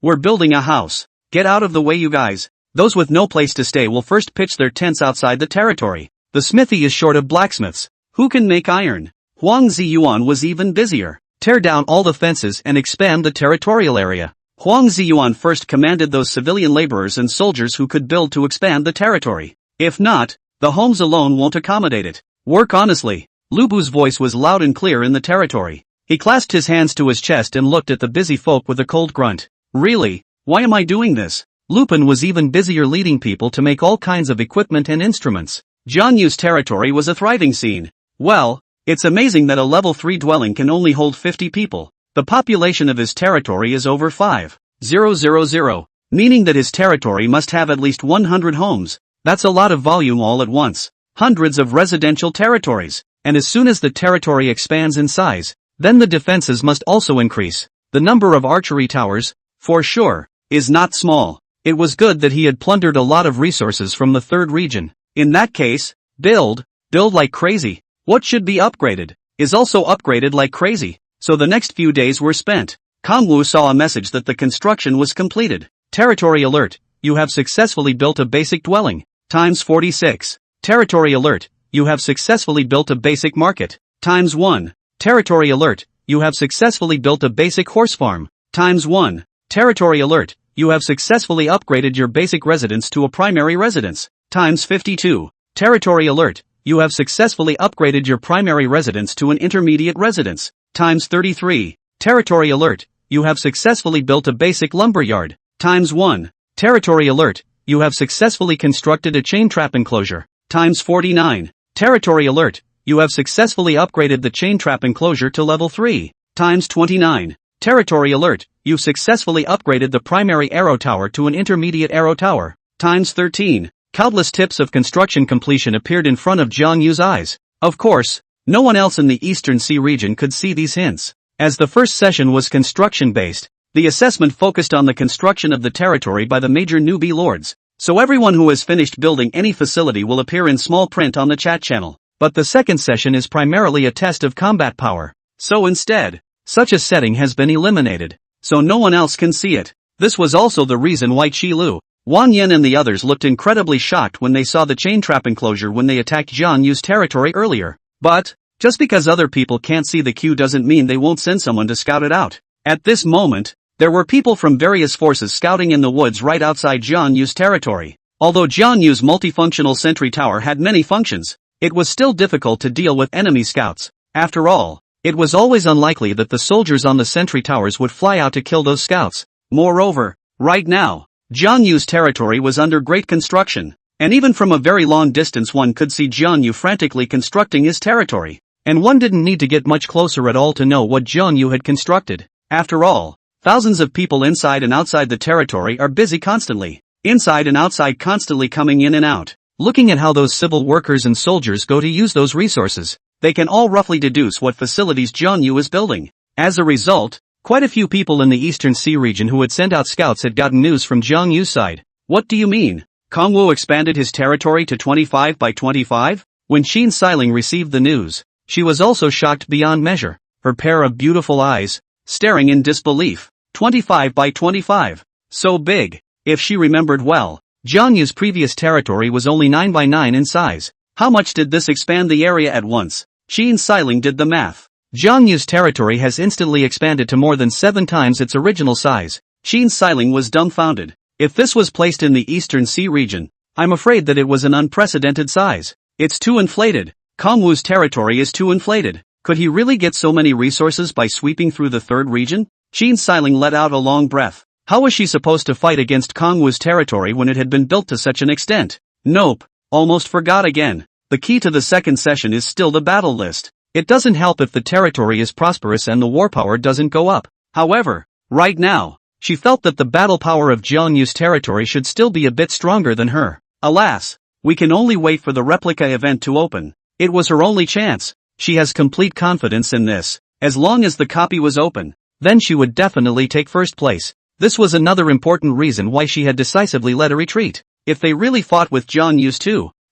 we're building a house. Get out of the way you guys. Those with no place to stay will first pitch their tents outside the territory. The smithy is short of blacksmiths. Who can make iron? Huang Ziyuan was even busier. Tear down all the fences and expand the territorial area. Huang Ziyuan first commanded those civilian laborers and soldiers who could build to expand the territory. If not, the homes alone won't accommodate it. Work honestly. Lubu's voice was loud and clear in the territory. He clasped his hands to his chest and looked at the busy folk with a cold grunt. Really? Why am I doing this? Lupin was even busier leading people to make all kinds of equipment and instruments. Jiang Yu's territory was a thriving scene. Well, it's amazing that a level 3 dwelling can only hold 50 people. The population of his territory is over 5,000, meaning that his territory must have at least 100 homes. That's a lot of volume all at once. Hundreds of residential territories. And as soon as the territory expands in size, then the defenses must also increase. The number of archery towers, for sure, is not small. It was good that he had plundered a lot of resources from the third region. In that case, build like crazy. What should be upgraded is also upgraded like crazy. So the next few days were spent. Kangwu saw a message that the construction was completed. Territory alert, you have successfully built a basic dwelling, times 46. Territory alert, you have successfully built a basic market, times 1. Territory alert, you have successfully built a basic horse farm, times 1. Territory alert, you have successfully upgraded your basic residence to a primary residence, times 52. Territory alert, you have successfully upgraded your primary residence to an intermediate residence, times 33. Territory alert, you have successfully built a basic lumber yard, times 1. Territory alert, you have successfully constructed a chain trap enclosure, times 49. Territory alert, you have successfully upgraded the chain trap enclosure to level 3, times 29. Territory alert, you've successfully upgraded the primary arrow tower to an intermediate arrow tower, times 13. Countless tips of construction completion appeared in front of Jiang Yu's eyes. Of course, no one else in the Eastern Sea region could see these hints. As the first session was construction-based, the assessment focused on the construction of the territory by the major newbie lords. So everyone who has finished building any facility will appear in small print on the chat channel. but the second session is primarily a test of combat power. So instead, such a setting has been eliminated, so no one else can see it. This was also the reason why Qi Lu, Wang Yin and the others looked incredibly shocked when they saw the chain trap enclosure when they attacked Jiang Yu's territory earlier. But, just because other people can't see the queue doesn't mean they won't send someone to scout it out. At this moment, there were people from various forces scouting in the woods right outside Jiang Yu's territory. Although Jiang Yu's multifunctional sentry tower had many functions, it was still difficult to deal with enemy scouts. After all, it was always unlikely that the soldiers on the sentry towers would fly out to kill those scouts. Moreover, right now, Jiang Yu's territory was under great construction, and even from a very long distance one could see Jiang Yu frantically constructing his territory. And one didn't need to get much closer at all to know what Jiang Yu had constructed. After all, thousands of people inside and outside the territory are busy constantly, inside and outside constantly coming in and out, looking at how those civil workers and soldiers go to use those resources. They can all roughly deduce what facilities Jiang Yu is building. As a result, quite a few people in the Eastern Sea region who had sent out scouts had gotten news from Jiang Yu's side. What do you mean? Kong Wu expanded his territory to 25 by 25? When Xin Siling received the news, she was also shocked beyond measure, her pair of beautiful eyes staring in disbelief. 25 by 25. So big. If she remembered well, Jiang Yu's previous territory was only 9 by 9 in size. How much did this expand the area at once? Xin Siling did the math. Jiang Yu's territory has instantly expanded to more than 7 times its original size. Xin Siling was dumbfounded. If this was placed in the Eastern Sea region, I'm afraid that it was an unprecedented size. It's too inflated. Kong Wu's territory is too inflated. Could he really get so many resources by sweeping through the third region? Xin Siling let out a long breath. How was she supposed to fight against Kong Wu's territory when it had been built to such an extent? Nope. Almost forgot again. The key to the second session is still the battle list. It doesn't help if the territory is prosperous and the war power doesn't go up. However, right now, she felt that the battle power of Jiang Yu's territory should still be a bit stronger than her. Alas, we can only wait for the replica event to open. It was her only chance. She has complete confidence in this. As long as the copy was open, then she would definitely take first place. This was another important reason why she had decisively led a retreat. If they really fought with Jiang Yu's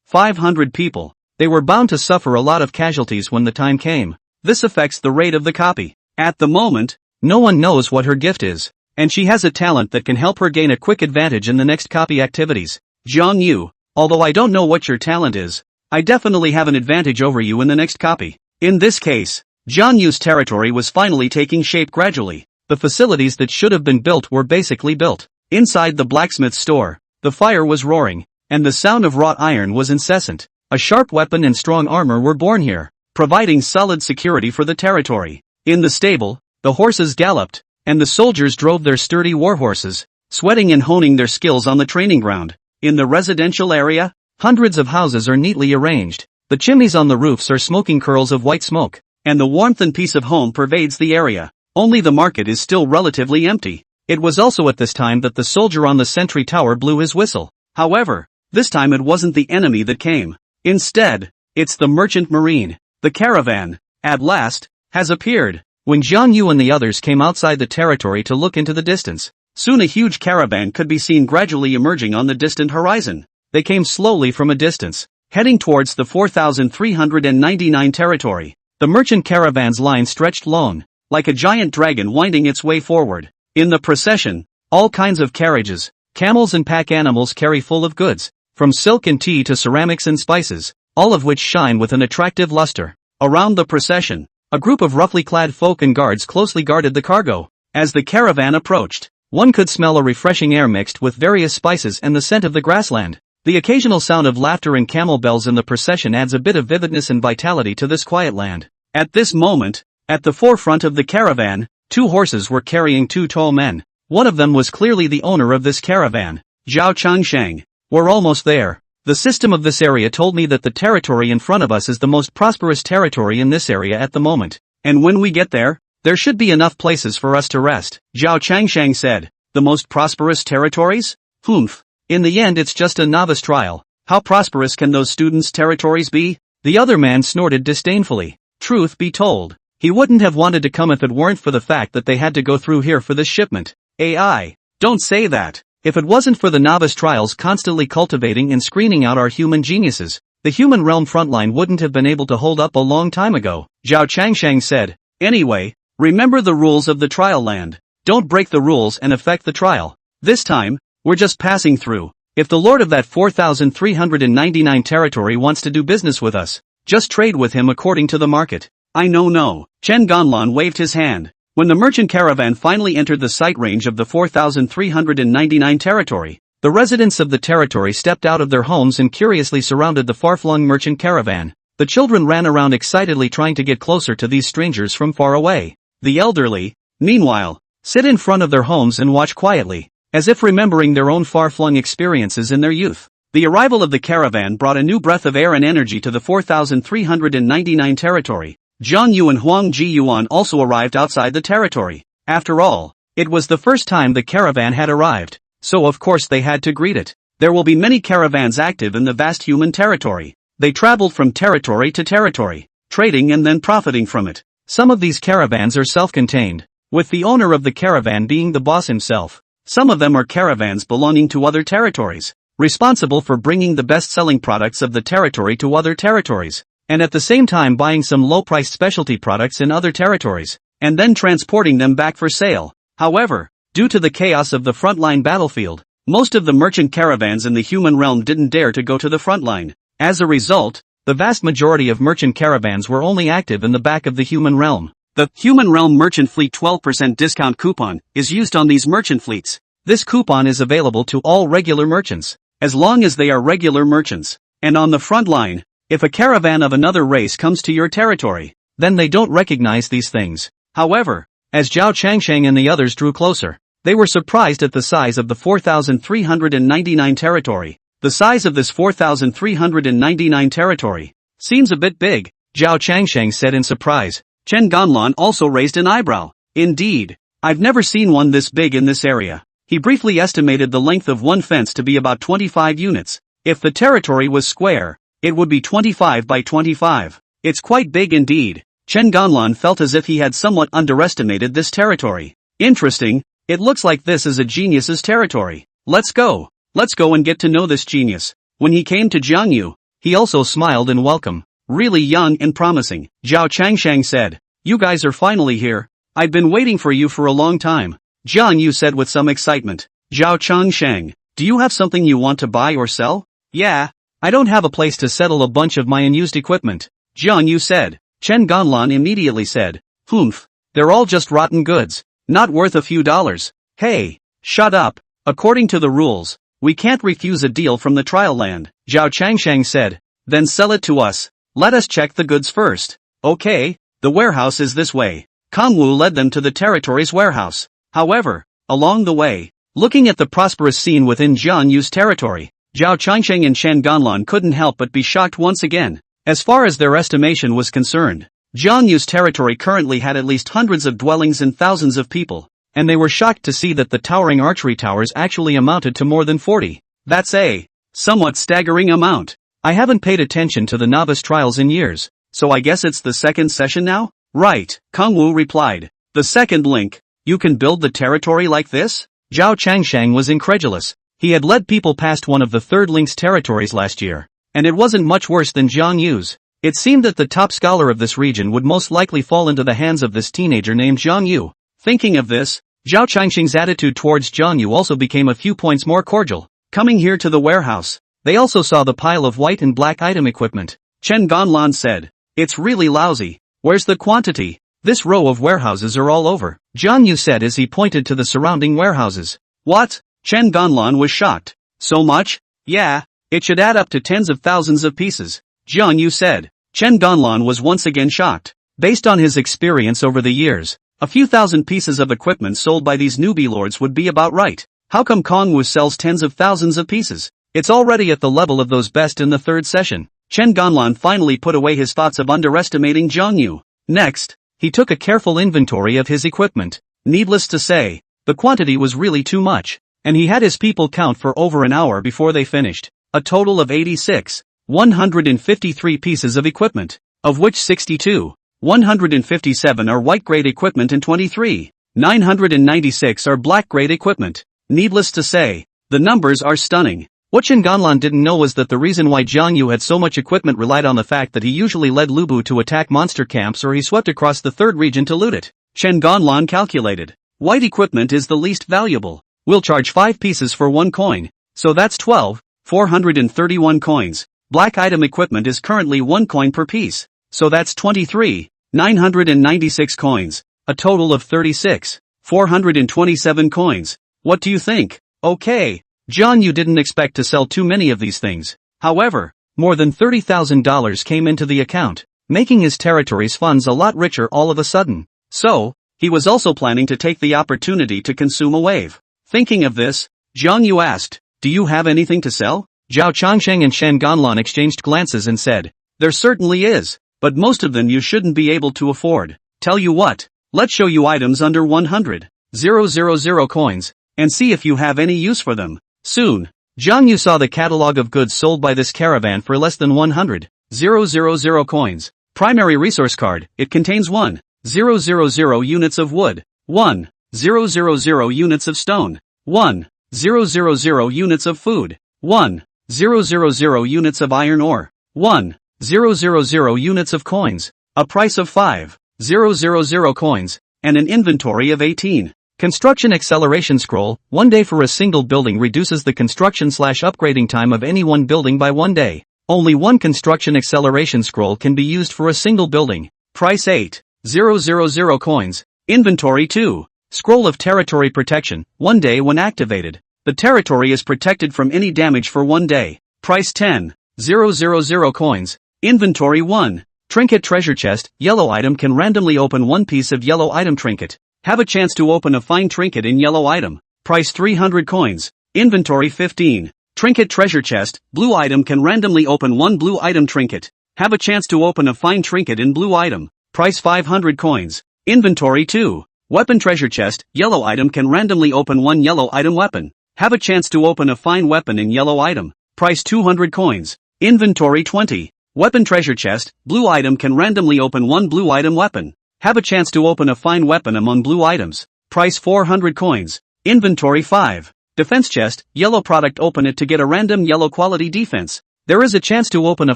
500 people, they were bound to suffer a lot of casualties when the time came. This affects the rate of the copy. At the moment, no one knows what her gift is, and she has a talent that can help her gain a quick advantage in the next copy activities. Jiang Yu, although I don't know what your talent is, I definitely have an advantage over you in the next copy. In this case, Jiang Yu's territory was finally taking shape gradually. The facilities that should have been built were basically built. Inside the blacksmith store, the fire was roaring, and the sound of wrought iron was incessant. A sharp weapon and strong armor were born here, providing solid security for the territory. In the stable, the horses galloped, and the soldiers drove their sturdy war horses, sweating and honing their skills on the training ground. In the residential area, hundreds of houses are neatly arranged. The chimneys on the roofs are smoking curls of white smoke, and the warmth and peace of home pervades the area. Only the market is still relatively empty. It was also at this time that the soldier on the sentry tower blew his whistle. However, this time it wasn't the enemy that came. Instead, it's the merchant marine. The caravan, at last, has appeared. When Zhang Yu and the others came outside the territory to look into the distance, soon a huge caravan could be seen gradually emerging on the distant horizon. They came slowly from a distance, heading towards the 4,399 territory. The merchant caravan's line stretched long, like a giant dragon winding its way forward. In the procession, all kinds of carriages, camels and pack animals carry full of goods, from silk and tea to ceramics and spices, all of which shine with an attractive luster. Around the procession, a group of roughly clad folk and guards closely guarded the cargo. As the caravan approached, one could smell a refreshing air mixed with various spices and the scent of the grassland. The occasional sound of laughter and camel bells in the procession adds a bit of vividness and vitality to this quiet land. At this moment, at the forefront of the caravan, 2 horses were carrying 2 tall men. One of them was clearly the owner of this caravan, Zhao Changsheng. We're almost there. The system of this area told me that the territory in front of us is the most prosperous territory in this area at the moment. And when we get there, there should be enough places for us to rest. Zhao Changsheng said. The most prosperous territories? Humph. In the end it's just a novice trial. How prosperous can those students' territories be? The other man snorted disdainfully. Truth be told, he wouldn't have wanted to come if it weren't for the fact that they had to go through here for this shipment. AI. Don't say that. If it wasn't for the novice trials constantly cultivating and screening out our human geniuses, the human realm frontline wouldn't have been able to hold up a long time ago. Zhao Changsheng said. Anyway, remember the rules of the trial land. Don't break the rules and affect the trial. This time, we're just passing through. If the lord of that 4,399 territory wants to do business with us, just trade with him according to the market. I know no. Chen Ganlan waved his hand. When the merchant caravan finally entered the sight range of the 4,399 territory, the residents of the territory stepped out of their homes and curiously surrounded the far-flung merchant caravan. The children ran around excitedly trying to get closer to these strangers from far away. The elderly, meanwhile, sit in front of their homes and watch quietly, as if remembering their own far-flung experiences in their youth. The arrival of the caravan brought a new breath of air and energy to the 4,399 territory. Jiang Yu and Huang Ji Yuan also arrived outside the territory. After all, it was the first time the caravan had arrived, so of course they had to greet it. There will be many caravans active in the vast human territory. They traveled from territory to territory, trading and then profiting from it. Some of these caravans are self-contained, with the owner of the caravan being the boss himself. Some of them are caravans belonging to other territories, responsible for bringing the best-selling products of the territory to other territories, and at the same time buying some low-priced specialty products in other territories, and then transporting them back for sale. However, due to the chaos of the frontline battlefield, most of the merchant caravans in the human realm didn't dare to go to the frontline. As a result, the vast majority of merchant caravans were only active in the back of the human realm. The Human Realm Merchant Fleet 12% discount coupon is used on these merchant fleets. This coupon is available to all regular merchants, as long as they are regular merchants. And on the front line, if a caravan of another race comes to your territory, then they don't recognize these things. However, as Zhao Changsheng and the others drew closer, they were surprised at the size of the 4,399 territory. The size of this 4,399 territory seems a bit big, Zhao Changsheng said in surprise. Chen Ganlan also raised an eyebrow. Indeed, I've never seen one this big in this area. He briefly estimated the length of one fence to be about 25 units. If the territory was square, it would be 25 by 25. It's quite big indeed. Chen Ganlan felt as if he had somewhat underestimated this territory. Interesting, it looks like this is a genius's territory. Let's go and get to know this genius. When he came to Jiang Yu, he also smiled in welcome. Really young and promising, Zhao Changsheng said. You guys are finally here. I've been waiting for you for a long time. Jiang Yu said with some excitement. Zhao Changsheng, do you have something you want to buy or sell? Yeah, I don't have a place to settle a bunch of my unused equipment, Jiang Yu said. Chen Ganlan immediately said. Humph, they're all just rotten goods, not worth a few dollars. Hey, shut up. According to the rules, we can't refuse a deal from the trial land, Zhao Changsheng said. Then sell it to us. Let us check the goods first. Okay, the warehouse is this way. Kongwu led them to the territory's warehouse. However, along the way, looking at the prosperous scene within Jiang Yu's territory, Zhao Changsheng and Chen Ganlan couldn't help but be shocked once again. As far as their estimation was concerned, Jiang Yu's territory currently had at least hundreds of dwellings and thousands of people, and they were shocked to see that the towering archery towers actually amounted to more than 40. That's a somewhat staggering amount. I haven't paid attention to the novice trials in years, so I guess it's the second session now? Right, Kongwu replied. The second link, you can build the territory like this? Zhao Changsheng was incredulous. He had led people past one of the third link's territories last year, and it wasn't much worse than Jiang Yu's. It seemed that the top scholar of this region would most likely fall into the hands of this teenager named Zhang Yu. Thinking of this, Zhao Changsheng's attitude towards Jiang Yu also became a few points more cordial. Coming here to the warehouse, they also saw the pile of white and black item equipment. Chen Ganlan said, it's really lousy. Where's the quantity? This row of warehouses are all over, Jiang Yu said as he pointed to the surrounding warehouses. What? Chen Ganlan was shocked. So much? Yeah, it should add up to tens of thousands of pieces, Jiang Yu said. Chen Ganlan was once again shocked. Based on his experience over the years, a few thousand pieces of equipment sold by these newbie lords would be about right. How come Kongwu sells tens of thousands of pieces? It's already at the level of those best in the third session. Chen Ganlan finally put away his thoughts of underestimating Jiang Yu. Next, he took a careful inventory of his equipment. Needless to say, the quantity was really too much, and he had his people count for over an hour before they finished. A total of 86, 153 pieces of equipment, of which 62, 157 are white-grade equipment and 23, 996 are black-grade equipment. Needless to say, the numbers are stunning. What Chen Ganlan didn't know was that the reason why Jiang Yu had so much equipment relied on the fact that he usually led Lubu to attack monster camps or he swept across the third region to loot it. Chen Ganlan calculated. White equipment is the least valuable. We'll charge 5 pieces for 1 coin. So that's 12,431 coins. Black item equipment is currently 1 coin per piece. So that's 23,996 coins. A total of 36,427 coins. What do you think? Okay. Jiang Yu didn't expect to sell too many of these things. However, more than $30,000 came into the account, making his territory's funds a lot richer all of a sudden. So, he was also planning to take the opportunity to consume a wave. Thinking of this, Jiang Yu asked, "Do you have anything to sell?" Zhao Changsheng and Shen Ganlan exchanged glances and said, "There certainly is, but most of them you shouldn't be able to afford. Tell you what, let's show you items under 100,000 coins, and see if you have any use for them." Soon, Jiang Yu saw the catalog of goods sold by this caravan for less than 100,000 coins. Primary resource card, it contains 1,000 units of wood, 1,000 units of stone, 1,000 units of food, 1,000 units of iron ore, 1,000 units of coins, a price of 5,000 coins, and an inventory of 18. Construction acceleration scroll, 1 day for a single building reduces the construction/upgrading time of any one building by 1 day. Only one construction acceleration scroll can be used for a single building. Price 8,000 coins. Inventory 2. Scroll of territory protection, 1 day when activated. The territory is protected from any damage for 1 day. Price 10,000 coins. Inventory 1. Trinket treasure chest, yellow item can randomly open 1 piece of yellow item trinket. Have a chance to open a fine trinket in yellow item. Price 300 coins. Inventory 15. Trinket treasure chest, blue item can randomly open 1 blue item trinket. Have a chance to open a fine trinket in blue item. Price 500 coins. Inventory 2. Weapon treasure chest, yellow item can randomly open 1 yellow item weapon. Have a chance to open a fine weapon in yellow item. Price 200 coins. Inventory 20. Weapon treasure chest, blue item can randomly open 1 blue item weapon. Have a chance to open a fine weapon among blue items. Price 400 coins. Inventory 5. Defense chest, yellow product open it to get a random yellow quality defense. There is a chance to open a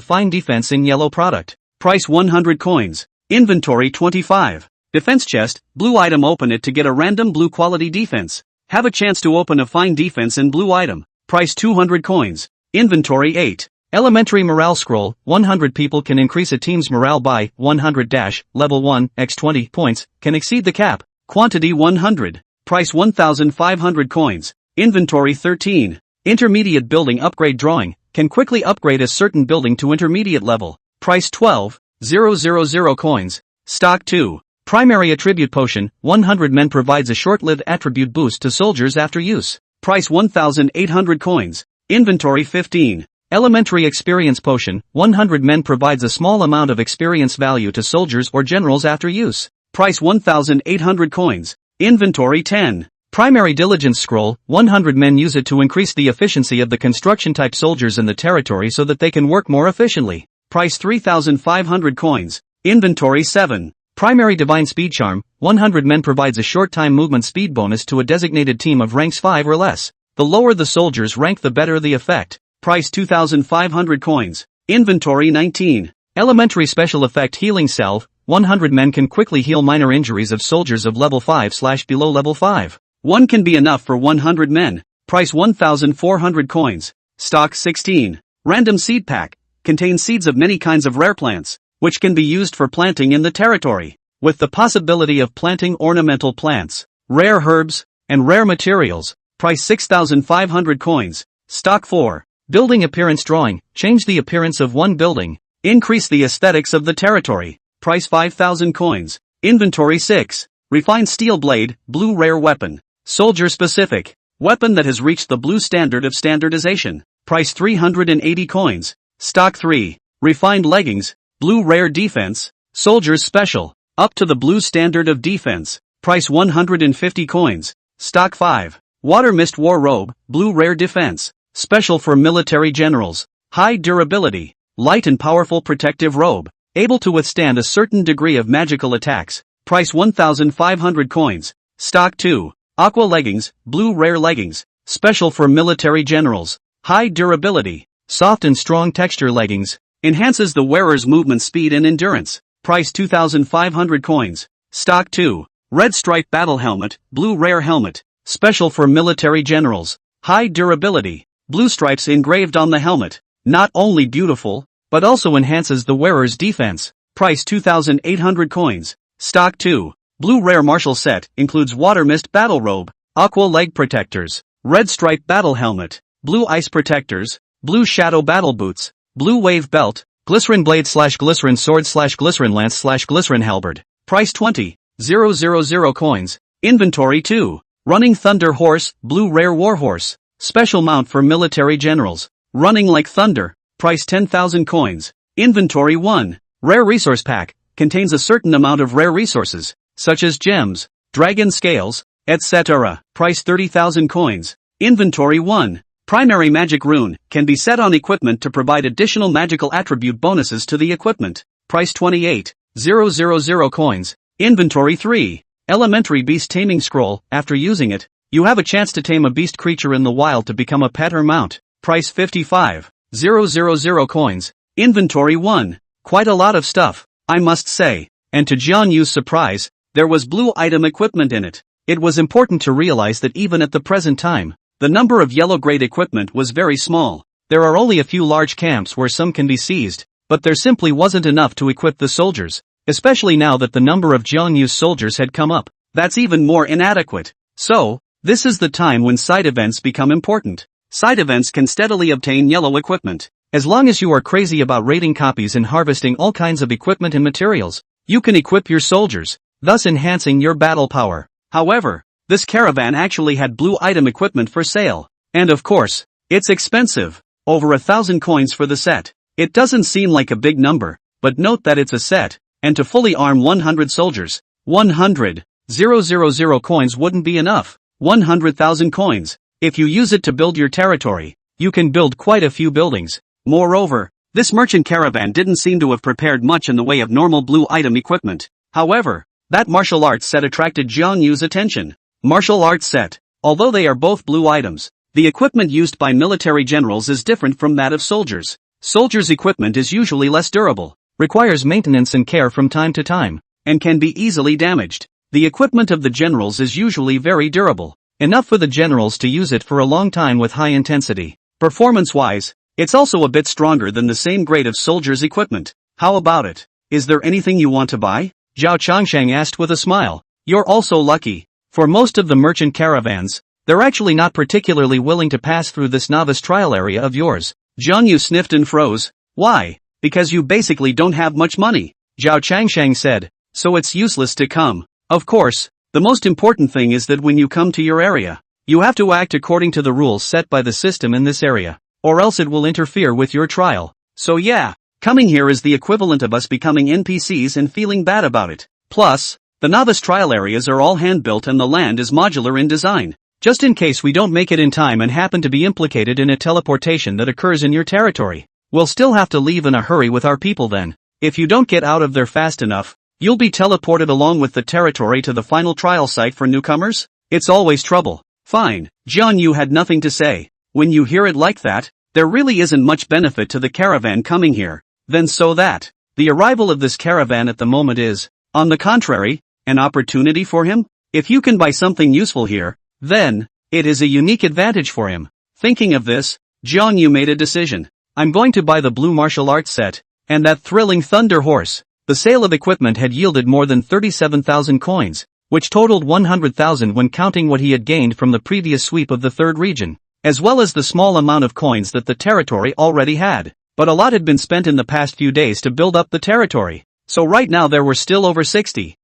fine defense in yellow product. Price 100 coins. Inventory 25. Defense chest, blue item open it to get a random blue quality defense. Have a chance to open a fine defense in blue item. Price 200 coins. Inventory 8. Elementary morale scroll, 100 people can increase a team's morale by 100 level 1 x 20 points, can exceed the cap. Quantity 100. Price 1,500 coins. Inventory 13. Intermediate building upgrade drawing, can quickly upgrade a certain building to intermediate level. Price 12,000 coins. Stock 2. Primary attribute potion, 100 men provides a short-lived attribute boost to soldiers after use. Price 1,800 coins. Inventory 15. Elementary experience potion, 100 men provides a small amount of experience value to soldiers or generals after use. Price 1,800 coins. Inventory 10. Primary diligence scroll, 100 men use it to increase the efficiency of the construction type soldiers in the territory so that they can work more efficiently. Price 3,500 coins. Inventory 7. Primary divine speed charm, 100 men provides a short time movement speed bonus to a designated team of ranks 5 or less. The lower the soldier's rank the better the effect. Price 2,500 coins. Inventory 19. Elementary special effect healing salve, 100 men can quickly heal minor injuries of soldiers of level 5/below level 5. 1 can be enough for 100 men. Price 1,400 coins. Stock 16. Random seed pack, contains seeds of many kinds of rare plants, which can be used for planting in the territory, with the possibility of planting ornamental plants, rare herbs, and rare materials. Price 6,500 coins. Stock 4. Building appearance drawing, change the appearance of one building, increase the aesthetics of the territory. Price 5,000 coins. Inventory 6. Refined steel blade, blue rare weapon. Soldier specific. Weapon that has reached the blue standard of standardization. Price 380 coins. Stock 3. Refined leggings, blue rare defense. Soldiers special. Up to the blue standard of defense. Price 150 coins. Stock 5. Water mist war robe, blue rare defense. Special for military generals. High durability. Light and powerful protective robe. Able to withstand a certain degree of magical attacks. Price 1,500 coins. Stock 2. Aqua leggings, blue rare leggings. Special for military generals. High durability. Soft and strong texture leggings. Enhances the wearer's movement speed and endurance. Price 2,500 coins. Stock 2. Red Stripe Battle Helmet, Blue Rare Helmet. Special for military generals. High durability. Blue stripes engraved on the helmet. Not only beautiful, but also enhances the wearer's defense. Price 2,800 coins. Stock 2. Blue Rare Martial Set, includes Water Mist Battle Robe, Aqua Leg Protectors, Red Stripe Battle Helmet, Blue Ice Protectors, Blue Shadow Battle Boots, Blue Wave Belt, Glycerin Blade / Glycerin Sword / Glycerin Lance / Glycerin Halberd. Price 20,000 coins. Inventory 2. Running Thunder Horse, Blue Rare Warhorse. Special mount for military generals. Running like thunder. Price 10,000 coins. Inventory 1. Rare Resource Pack. Contains a certain amount of rare resources, such as gems, dragon scales, etc. Price 30,000 coins. Inventory 1. Primary Magic Rune. Can be set on equipment to provide additional magical attribute bonuses to the equipment. Price 28,000 coins. Inventory 3. Elementary Beast Taming Scroll. After using it, you have a chance to tame a beast creature in the wild to become a pet or mount. Price 55,000 coins. Inventory 1. Quite a lot of stuff, I must say. And to Jiang Yu's surprise, there was blue item equipment in it. It was important to realize that even at the present time, the number of yellow-grade equipment was very small. There are only a few large camps where some can be seized, but there simply wasn't enough to equip the soldiers, especially now that the number of Jiang Yu's soldiers had come up. That's even more inadequate. So, this is the time when side events become important. Side events can steadily obtain yellow equipment. As long as you are crazy about raiding copies and harvesting all kinds of equipment and materials, you can equip your soldiers, thus enhancing your battle power. However, this caravan actually had blue item equipment for sale. And of course, it's expensive. Over 1,000 coins for the set. It doesn't seem like a big number, but note that it's a set, and to fully arm 100 soldiers, 100,000 coins wouldn't be enough. 100,000 coins. If you use it to build your territory, you can build quite a few buildings. Moreover, this merchant caravan didn't seem to have prepared much in the way of normal blue item equipment. However, that martial arts set attracted Jiang Yu's attention. Martial arts set. Although they are both blue items, the equipment used by military generals is different from that of soldiers. Soldiers' equipment is usually less durable, requires maintenance and care from time to time, and can be easily damaged. The equipment of the generals is usually very durable, enough for the generals to use it for a long time with high intensity. Performance-wise, it's also a bit stronger than the same grade of soldiers' equipment. How about it? Is there anything you want to buy? Zhao Changsheng asked with a smile. You're also lucky. For most of the merchant caravans, they're actually not particularly willing to pass through this novice trial area of yours. Jiang Yu sniffed and froze. Why? Because you basically don't have much money, Zhao Changsheng said, so it's useless to come. Of course, the most important thing is that when you come to your area, you have to act according to the rules set by the system in this area, or else it will interfere with your trial. So yeah, coming here is the equivalent of us becoming NPCs and feeling bad about it. Plus, the novice trial areas are all hand-built and the land is modular in design. Just in case we don't make it in time and happen to be implicated in a teleportation that occurs in your territory, we'll still have to leave in a hurry with our people then. If you don't get out of there fast enough, you'll be teleported along with the territory to the final trial site for newcomers? It's always trouble. Fine. Jiang Yu had nothing to say. When you hear it like that, there really isn't much benefit to the caravan coming here. Then so that the arrival of this caravan at the moment is, on the contrary, an opportunity for him? If you can buy something useful here, then it is a unique advantage for him. Thinking of this, Jiang Yu made a decision. I'm going to buy the blue martial arts set, and that thrilling thunder horse. The sale of equipment had yielded more than 37,000 coins, which totaled 100,000 when counting what he had gained from the previous sweep of the third region, as well as the small amount of coins that the territory already had. But a lot had been spent in the past few days to build up the territory, so right now there were still over 60,000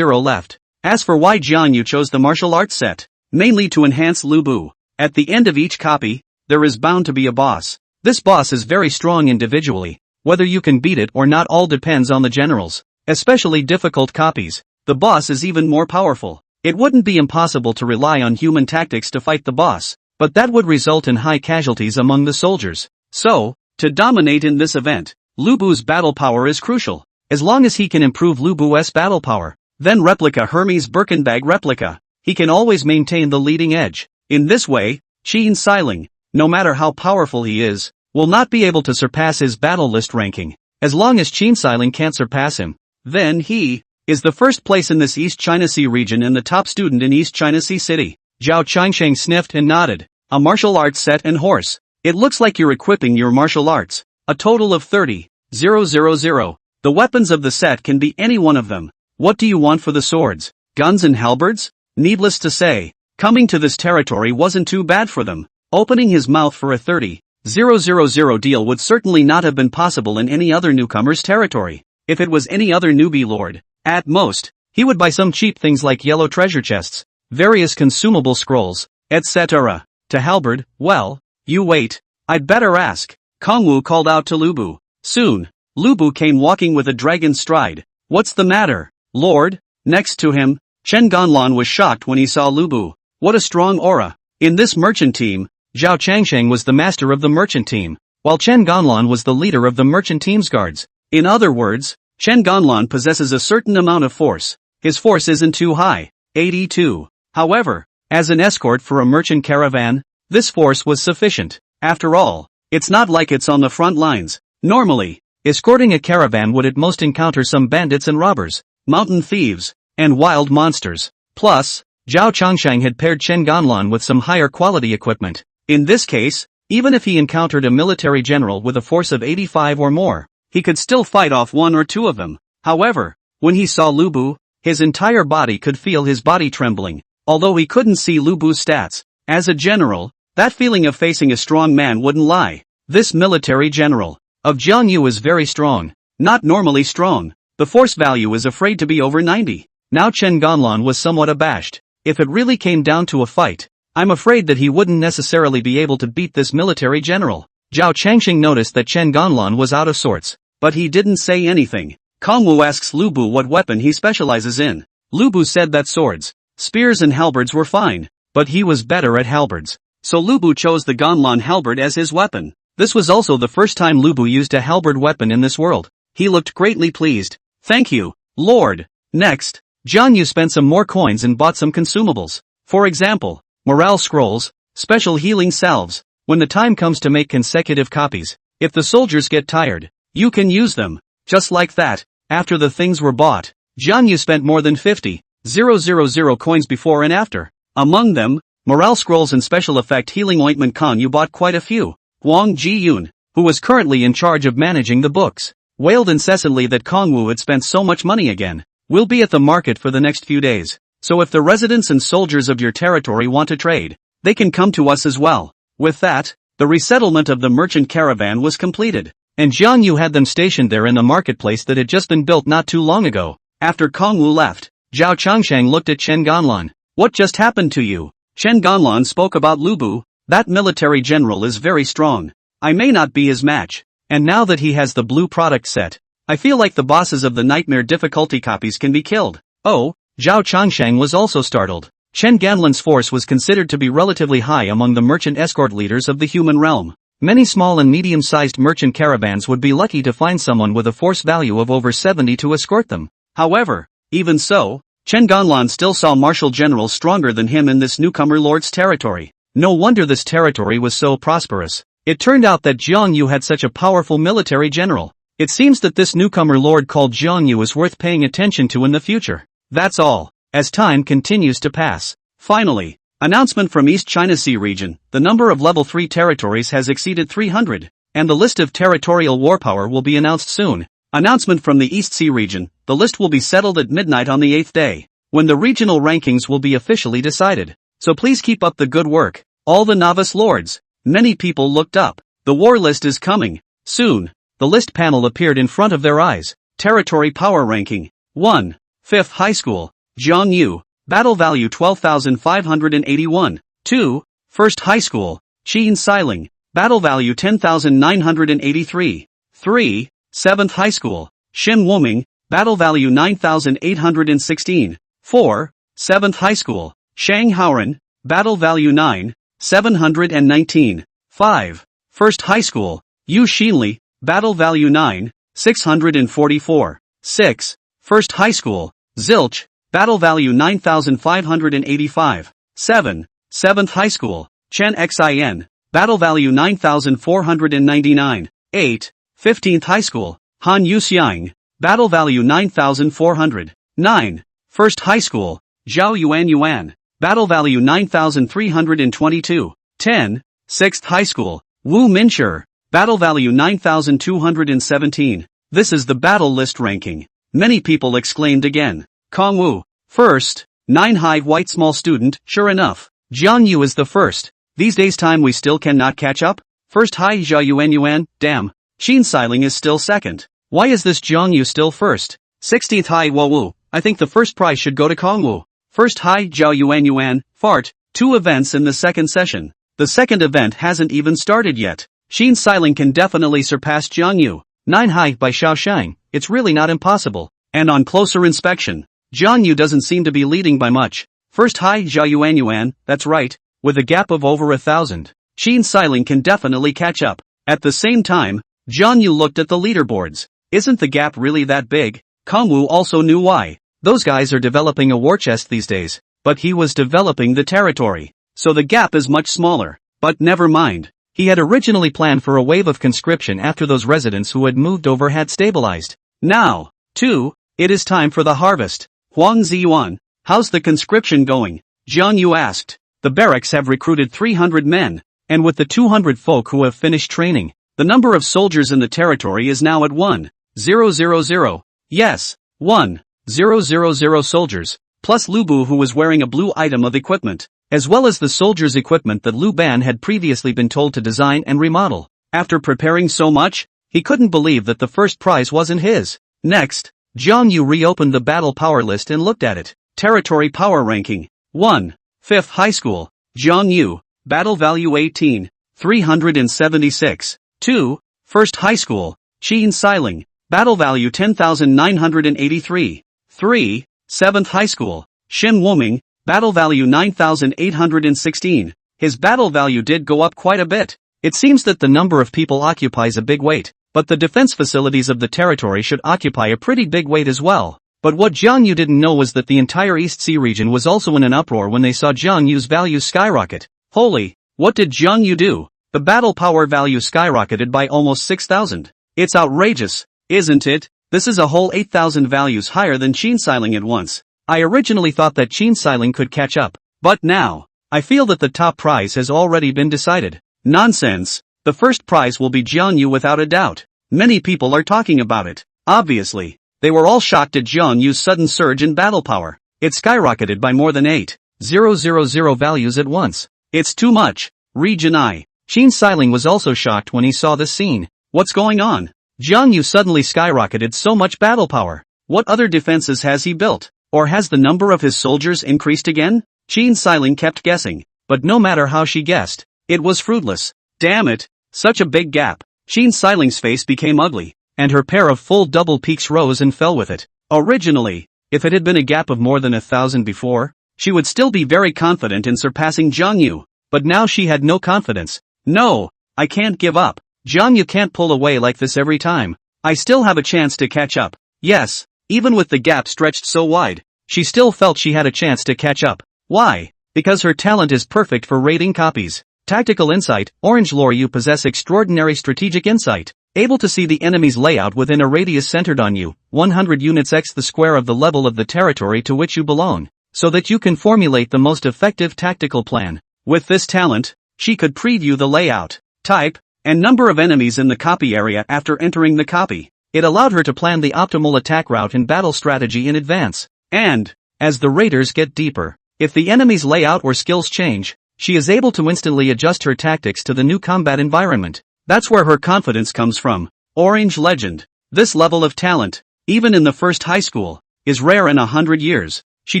left. As for why Jiang Yu chose the martial arts set, mainly to enhance Lubu. At the end of each copy, there is bound to be a boss. This boss is very strong individually. Whether you can beat it or not all depends on the generals. Especially difficult copies, the boss is even more powerful. It wouldn't be impossible to rely on human tactics to fight the boss, but that would result in high casualties among the soldiers. So, to dominate in this event, Lubu's battle power is crucial. As long as he can improve Lubu's battle power, then replica Hermes Birkenbag replica, he can always maintain the leading edge. In this way, Qin Xiling, no matter how powerful he is, will not be able to surpass his battle list ranking. As long as Xiang Yu can't surpass him, then he is the first place in this East China Sea region and the top student in East China Sea City. Zhao Changsheng sniffed and nodded. A martial arts set and horse. It looks like you're equipping your martial arts. A total of 30,000. The weapons of the set can be any one of them. What do you want for the swords? Guns and halberds? Needless to say, coming to this territory wasn't too bad for them. Opening his mouth for a 30,000 deal would certainly not have been possible in any other newcomer's territory. If it was any other newbie lord, at most, he would buy some cheap things like yellow treasure chests, various consumable scrolls, etc. To halberd, well, you wait, I'd better ask. Kongwu called out to Lubu. Soon, Lubu came walking with a dragon stride. What's the matter, Lord? Next to him, Chen Ganlan was shocked when he saw Lubu. What a strong aura. In this merchant team, Zhao Changsheng was the master of the merchant team, while Chen Ganlan was the leader of the merchant team's guards. In other words, Chen Ganlan possesses a certain amount of force. His force isn't too high, 82. However, as an escort for a merchant caravan, this force was sufficient. After all, it's not like it's on the front lines. Normally, escorting a caravan would at most encounter some bandits and robbers, mountain thieves, and wild monsters. Plus, Zhao Changsheng had paired Chen Ganlan with some higher quality equipment. In this case, even if he encountered a military general with a force of 85 or more, he could still fight off one or two of them. However, when he saw Lubu, his entire body could feel his body trembling, although he couldn't see Lubu's stats. As a general, that feeling of facing a strong man wouldn't lie. This military general of Jiang Yu is very strong, not normally strong. The force value is afraid to be over 90. Now Chen Ganlan was somewhat abashed. If it really came down to a fight, I'm afraid that he wouldn't necessarily be able to beat this military general. Zhao Changsheng noticed that Chen Ganlan was out of sorts, but he didn't say anything. Kongwu asks Lubu what weapon he specializes in. Lubu said that swords, spears and halberds were fine, but he was better at halberds. So Lubu chose the Ganlan halberd as his weapon. This was also the first time Lubu used a halberd weapon in this world. He looked greatly pleased. Thank you, Lord. Next, Jiang Yu spent some more coins and bought some consumables. For example, morale scrolls, special healing salves. When the time comes to make consecutive copies, if the soldiers get tired, you can use them. Just like that, after the things were bought, Jiang Yu spent more than 50,000 coins before and after. Among them, morale scrolls and special effect healing ointment. Kong Yu bought quite a few. Huang Jiyun, who was currently in charge of managing the books, wailed incessantly that Kongwu had spent so much money again. We'll be at the market for the next few days, so if the residents and soldiers of your territory want to trade, they can come to us as well. With that, the resettlement of the merchant caravan was completed, and Jiang Yu had them stationed there in the marketplace that had just been built not too long ago. After Kongwu left, Zhao Changsheng looked at Chen Ganlan. What just happened to you? Chen Ganlan spoke about Lubu. That military general is very strong. I may not be his match. And now that he has the blue product set, I feel like the bosses of the nightmare difficulty copies can be killed. Oh, Zhao Changsheng was also startled. Chen Ganlan's force was considered to be relatively high among the merchant escort leaders of the human realm. Many small and medium-sized merchant caravans would be lucky to find someone with a force value of over 70 to escort them. However, even so, Chen Ganlan still saw martial generals stronger than him in this newcomer lord's territory. No wonder this territory was so prosperous. It turned out that Jiang Yu had such a powerful military general. It seems that this newcomer lord called Jiang Yu is worth paying attention to in the future. That's all. As time continues to pass. Finally, announcement from East China Sea region, the number of level 3 territories has exceeded 300, and the list of territorial warpower will be announced soon. Announcement from the East Sea region, the list will be settled at midnight on the 8th day, when the regional rankings will be officially decided. So please keep up the good work, all the novice lords. Many people looked up. The war list is coming. Soon, the list panel appeared in front of their eyes. Territory power ranking. 1. 5th High School, Jiang Yu, battle value 12,581. 2. 1st High School, Qian Xiling, battle value 10,983. 3. 7th High School, Shin Wuming, battle value 9,816. 4. 7th High School, Shang Haoren, battle value 9,719. 5. 1st High School, Yu Xinli, battle value 9,644. 6. 1st High School, Zilch, battle value 9,585. 7. 7th High School, Chen Xin, battle value 9499. 8. 15th High School, Han Yu Xiang, battle value 9400. 9. 1st High School, Zhao Yuan, battle value 9322. 10. 6th High School, Wu Minshi, battle value 9217. This is the battle list ranking. Many people exclaimed again. Kong Wu, first. 9 high white small student, sure enough. Jiang Yu is the first. These days time we still cannot catch up? First high Zhao Yuan, damn. Xin Xiling is still second. Why is this Jiang Yu still first? 16th high Huo Wu, I think the first prize should go to Kong Wu. First high Zhao Yuan, fart. 2 events in the second session. The second event hasn't even started yet. Xin Xiling can definitely surpass Jiang Yu. 9 high by Xiao Shang, it's really not impossible. And on closer inspection, Jiang Yu doesn't seem to be leading by much. First high Zhao Yuan, that's right, with a gap of over 1,000. Xin Xiling can definitely catch up. At the same time, Jiang Yu looked at the leaderboards. Isn't the gap really that big? Kong Wu also knew why. Those guys are developing a war chest these days. But he was developing the territory. So the gap is much smaller. But never mind. He had originally planned for a wave of conscription after those residents who had moved over had stabilized. Now, too, it is time for the harvest. Huang Ziyuan, how's the conscription going? Jiang Yu asked. The barracks have recruited 300 men, and with the 200 folk who have finished training, the number of soldiers in the territory is now at 1,000. Yes, 1,000 soldiers, plus Lubu who was wearing a blue item of equipment, as well as the soldiers' equipment that Lu Ban had previously been told to design and remodel. After preparing so much, he couldn't believe that the first prize wasn't his. Next, Jiang Yu reopened the battle power list and looked at it. Territory power ranking. 1. 5th High School, Jiang Yu, battle value 18,376. 2. 1st High School, Xin Xiling, battle value 10,983. 3. 7th High School, Shen Wuming, battle value 9,816. His battle value did go up quite a bit. It seems that the number of people occupies a big weight, but the defense facilities of the territory should occupy a pretty big weight as well. But what Jiang Yu didn't know was that the entire East Sea region was also in an uproar when they saw Jiang Yu's value skyrocket. Holy, what did Jiang Yu do? The battle power value skyrocketed by almost 6,000. It's outrageous, isn't it? This is a whole 8,000 values higher than Xin Xiling at once. I originally thought that Xin Xiling could catch up, but now, I feel that the top prize has already been decided. Nonsense. The first prize will be Jiang Yu without a doubt. Many people are talking about it. Obviously, they were all shocked at Jiang Yu's sudden surge in battle power. It skyrocketed by more than 8,000 values at once. It's too much. Region I. Xin Xiling was also shocked when he saw this scene. What's going on? Jiang Yu suddenly skyrocketed so much battle power. What other defenses has he built? Or has the number of his soldiers increased again? Xin Xiling kept guessing. But no matter how she guessed, it was fruitless. Damn it, such a big gap. Xin Xiling's face became ugly, and her pair of full double peaks rose and fell with it. Originally, if it had been a gap of more than 1,000 before, she would still be very confident in surpassing Jiang Yu, but now she had no confidence. No, I can't give up. Jiang Yu can't pull away like this every time. I still have a chance to catch up. Yes, even with the gap stretched so wide, she still felt she had a chance to catch up. Why? Because her talent is perfect for raiding copies. Tactical insight, Orange Lore you possess extraordinary strategic insight, able to see the enemy's layout within a radius centered on you, 100 units x the square of the level of the territory to which you belong, so that you can formulate the most effective tactical plan. With this talent, she could preview the layout, type, and number of enemies in the copy area after entering the copy. It allowed her to plan the optimal attack route and battle strategy in advance. And, as the raiders get deeper, if the enemy's layout or skills change, she is able to instantly adjust her tactics to the new combat environment. That's where her confidence comes from. Orange Legend. This level of talent, even in the first high school, is rare in 100 years. She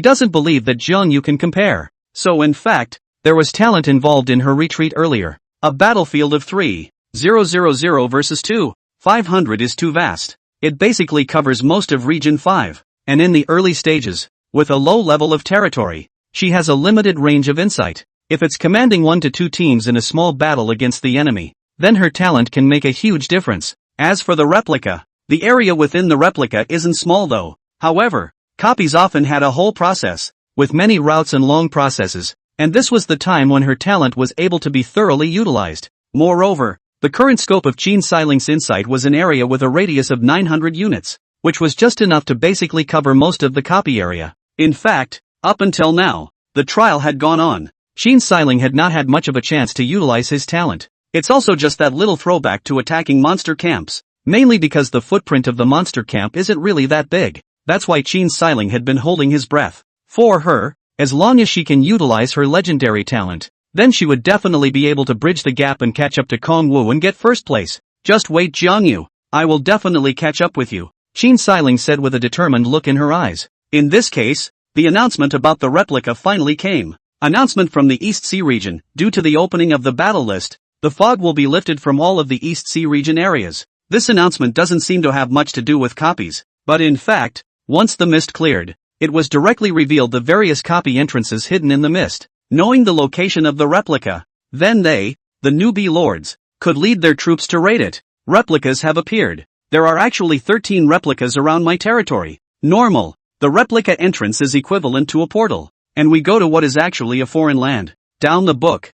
doesn't believe that Jiang Yu can compare. So in fact, there was talent involved in her retreat earlier. A battlefield of 3,000 versus 2,500 is too vast. It basically covers most of Region 5. And in the early stages, with a low level of territory, she has a limited range of insight. If it's commanding 1 to 2 teams in a small battle against the enemy, then her talent can make a huge difference. As for the replica, the area within the replica isn't small though. However, copies often had a whole process, with many routes and long processes. and this was the time when her talent was able to be thoroughly utilized. Moreover, the current scope of Qin Xiling's insight was an area with a radius of 900 units, which was just enough to basically cover most of the copy area. In fact, up until now, the trial had gone on. Qin Xiling had not had much of a chance to utilize his talent. It's also just that little throwback to attacking monster camps, mainly because the footprint of the monster camp isn't really that big. That's why Qin Xiling had been holding his breath. For her, as long as she can utilize her legendary talent, then she would definitely be able to bridge the gap and catch up to Kong Wu and get first place. Just wait, Jiang Yu. I will definitely catch up with you, Qin Xiling said with a determined look in her eyes. In this case, the announcement about the replica finally came. Announcement from the East Sea region. Due to the opening of the battle list, the fog will be lifted from all of the East Sea region areas. This announcement doesn't seem to have much to do with copies, but in fact, once the mist cleared, it was directly revealed the various copy entrances hidden in the mist. Knowing the location of the replica, then they, the newbie lords, could lead their troops to raid it. Replicas have appeared. There are actually 13 replicas around my territory. Normal. The replica entrance is equivalent to a portal, and we go to what is actually a foreign land. Down the book.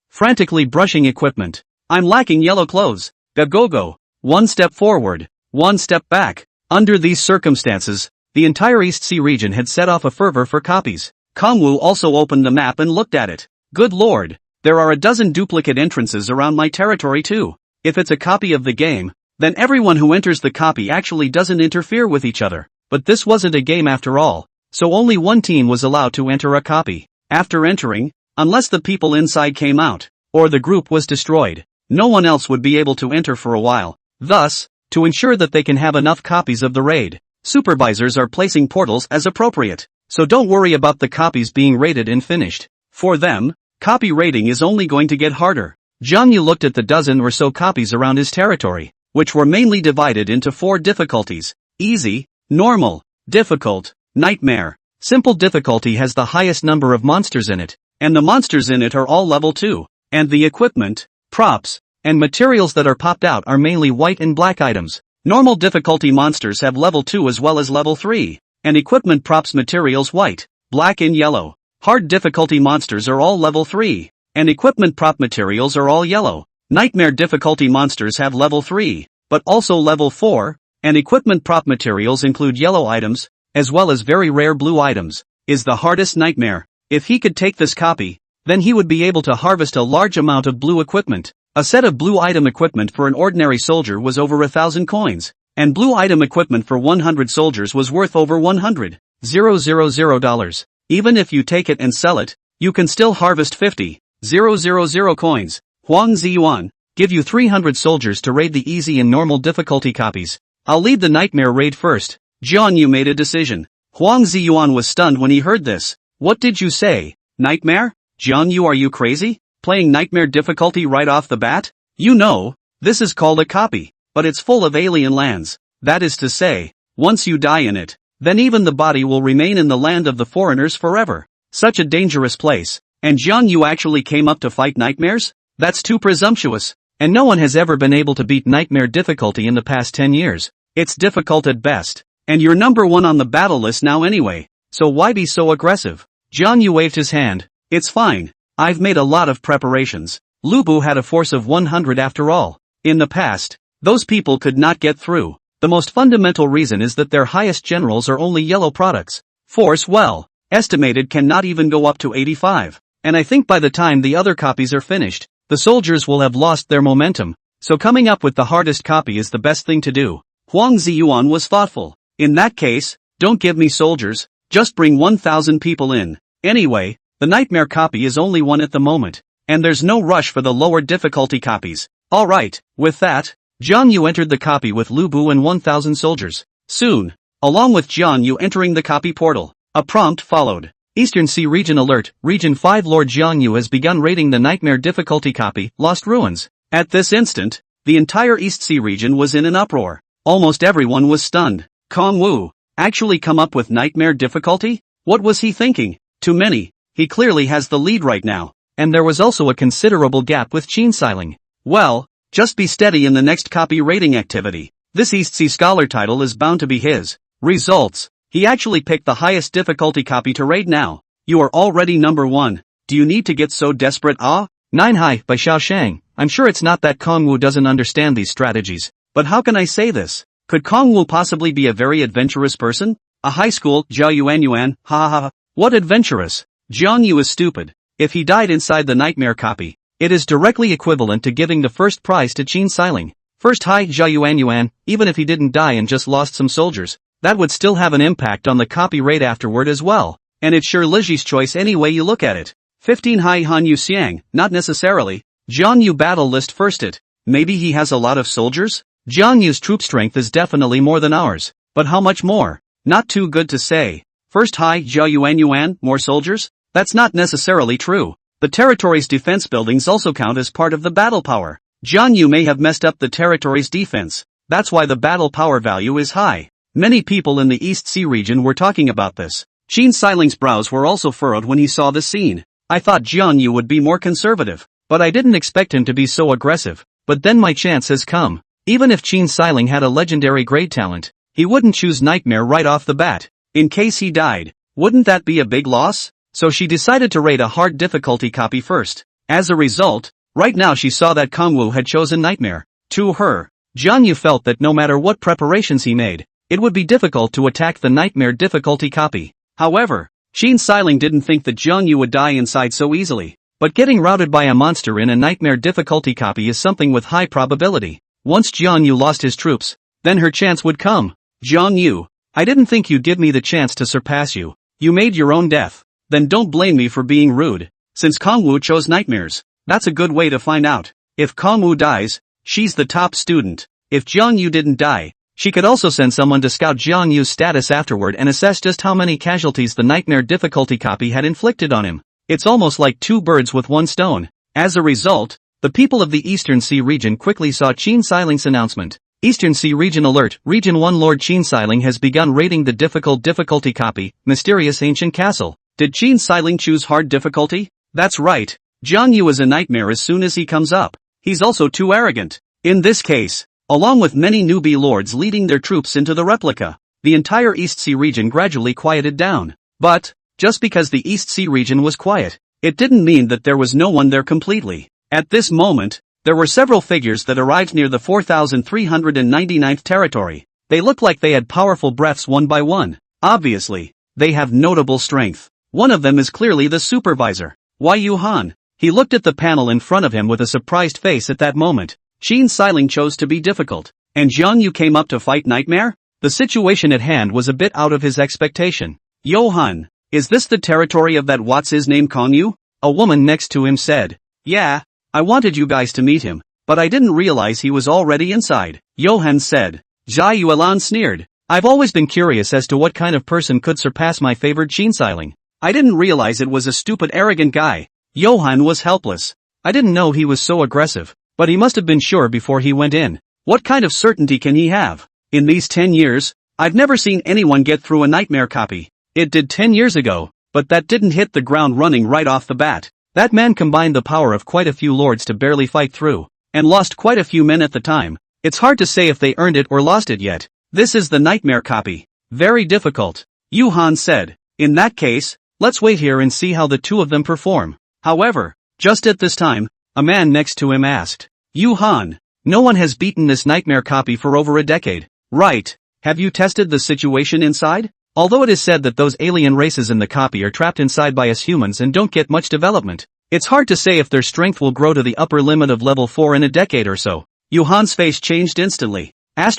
Frantically brushing equipment. I'm lacking yellow clothes. Go. One step forward, one step back. Under these circumstances, the entire East Sea region had set off a fervor for copies. Kongwu also opened the map and looked at it. Good lord, there are a dozen duplicate entrances around my territory too. If it's a copy of the game, then everyone who enters the copy actually doesn't interfere with each other. But this wasn't a game after all, so only one team was allowed to enter a copy. After entering, unless the people inside came out, or the group was destroyed, no one else would be able to enter for a while. Thus, to ensure that they can have enough copies of the raid, supervisors are placing portals as appropriate. So don't worry about the copies being raided and finished. For them, copy raiding is only going to get harder. Zhang Yu looked at the dozen or so copies around his territory, which were mainly divided into 4 difficulties: easy, normal, difficult, nightmare. Simple difficulty has the highest number of monsters in it, and the monsters in it are all level 2, and the equipment, props, and materials that are popped out are mainly white and black items. Normal difficulty monsters have level 2 as well as level 3. And equipment props materials white, black and yellow. Hard difficulty monsters are all level 3, and equipment prop materials are all yellow. Nightmare difficulty monsters have level 3, but also level 4, and equipment prop materials include yellow items, as well as very rare blue items. Is the hardest nightmare. If he could take this copy, then he would be able to harvest a large amount of blue equipment. A set of blue item equipment for an ordinary soldier was over 1,000 coins. And blue item equipment for 100 soldiers was worth over $100,000. Even if you take it and sell it, you can still harvest 50,000 coins. Huang Ziyuan, give you 300 soldiers to raid the easy and normal difficulty copies. I'll lead the nightmare raid first. Jiang Yu made a decision. Huang Ziyuan was stunned when he heard this. What did you say? Nightmare? Jiang Yu, are you crazy? Playing nightmare difficulty right off the bat? You know, this is called a copy. But it's full of alien lands. That is to say, once you die in it, then even the body will remain in the land of the foreigners forever. Such a dangerous place. And Zhang Yu actually came up to fight nightmares? That's too presumptuous. And no one has ever been able to beat nightmare difficulty in the past 10 years. It's difficult at best. And you're number 1 on the battle list now anyway. So why be so aggressive? Jiang Yu waved his hand. It's fine. I've made a lot of preparations. Lubu had a force of 100 after all. In the past, those people could not get through. The most fundamental reason is that their highest generals are only yellow products. Force, well, estimated cannot even go up to 85. And I think by the time the other copies are finished, the soldiers will have lost their momentum. So coming up with the hardest copy is the best thing to do. Huang Ziyuan was thoughtful. In that case, don't give me soldiers, just bring 1,000 people in. Anyway, the nightmare copy is only 1 at the moment, and there's no rush for the lower difficulty copies. Alright, with that, Jiang Yu entered the copy with Lubu and 1,000 soldiers. Soon, along with Jiang Yu entering the copy portal, a prompt followed. Eastern Sea Region Alert, Region 5 Lord Jiang Yu has begun raiding the nightmare difficulty copy, Lost Ruins. At this instant, the entire East Sea region was in an uproar. Almost everyone was stunned. Kong Wu, actually come up with nightmare difficulty? What was he thinking? Too many. He clearly has the lead right now. And there was also a considerable gap with Qin Xiling. Well, just be steady in the next copy rating activity. This East Sea Scholar title is bound to be his. Results. He actually picked the highest difficulty copy to raid now. You are already number 1. Do you need to get so desperate? Ah? 9 Hi, by Xiao Shang. I'm sure it's not that Kong Wu doesn't understand these strategies. But how can I say this? Could Kong Wu possibly be a very adventurous person? A high school, Jiao Yuan, ha ha ha. What adventurous? Jiang Yu is stupid. If he died inside the nightmare copy, it is directly equivalent to giving the first prize to Qin Xiling. First Hai Jiao Yuan, even if he didn't die and just lost some soldiers, that would still have an impact on the copy rate afterward as well. And it's sure Liji's choice any way you look at it. 15 Hai Han Yu Xiang, not necessarily. Jiang Yu battle list first it. Maybe he has a lot of soldiers? Jiang Yu's troop strength is definitely more than ours. But how much more? Not too good to say. First Hai Jiao Yuan, more soldiers? That's not necessarily true. The territory's defense buildings also count as part of the battle power. Jiang Yu may have messed up the territory's defense. That's why the battle power value is high. Many people in the East Sea region were talking about this. Qin Xiling's brows were also furrowed when he saw the scene. I thought Jiang Yu would be more conservative, but I didn't expect him to be so aggressive. But then my chance has come. Even if Qin Xiling had a legendary grade talent, he wouldn't choose Nightmare right off the bat. In case he died, wouldn't that be a big loss? So she decided to rate a hard difficulty copy first. As a result, right now she saw that Kong Wu had chosen Nightmare. To her, Jiang Yu felt that no matter what preparations he made, it would be difficult to attack the Nightmare difficulty copy. However, Qin Xiling didn't think that Jiang Yu would die inside so easily. But getting routed by a monster in a Nightmare difficulty copy is something with high probability. Once Jiang Yu lost his troops, then her chance would come. Jiang Yu, I didn't think you'd give me the chance to surpass you. You made your own death. Then don't blame me for being rude. Since Kong Wu chose nightmares, that's a good way to find out. If Kong Wu dies, she's the top student. If Jiang Yu didn't die, she could also send someone to scout Jiang Yu's status afterward and assess just how many casualties the nightmare difficulty copy had inflicted on him. It's almost like 2 birds with 1 stone. As a result, the people of the Eastern Sea region quickly saw Qin Xiling's announcement. Eastern Sea region alert, Region 1 Lord Qin Xiling has begun rating the difficulty copy, Mysterious Ancient Castle. Did Qin Xiling choose hard difficulty? That's right. Jiang Yu is a nightmare as soon as he comes up. He's also too arrogant. In this case, along with many newbie lords leading their troops into the replica, the entire East Sea region gradually quieted down. But, just because the East Sea region was quiet, it didn't mean that there was no one there completely. At this moment, there were several figures that arrived near the 4,399th territory. They looked like they had powerful breaths one by one. Obviously, they have notable strength. One of them is clearly the supervisor, Wei Yuhan. He looked at the panel in front of him with a surprised face at that moment. Qin Xiling chose to be difficult, and Jiang Yu came up to fight Nightmare? The situation at hand was a bit out of his expectation. Johan, is this the territory of that what's his name Kong Yu? A woman next to him said. Yeah, I wanted you guys to meet him, but I didn't realize he was already inside. Johan said. Zhai Yuelan sneered. I've always been curious as to what kind of person could surpass my favored Qin Xiling. I didn't realize it was a stupid arrogant guy. Johan was helpless. I didn't know he was so aggressive, but he must have been sure before he went in. What kind of certainty can he have? In these 10 years, I've never seen anyone get through a nightmare copy. It did 10 years ago, but that didn't hit the ground running right off the bat. That man combined the power of quite a few lords to barely fight through, and lost quite a few men at the time. It's hard to say if they earned it or lost it yet. This is the nightmare copy. Very difficult. Yuhan said. In that case, let's wait here and see how the two of them perform. However, just at this time, a man next to him asked. Yuhan, no one has beaten this nightmare copy for over a decade. Right. Have you tested the situation inside? Although it is said that those alien races in the copy are trapped inside by us humans and don't get much development, it's hard to say if their strength will grow to the upper limit of level 4 in a decade or so. Yuhan's face changed instantly. I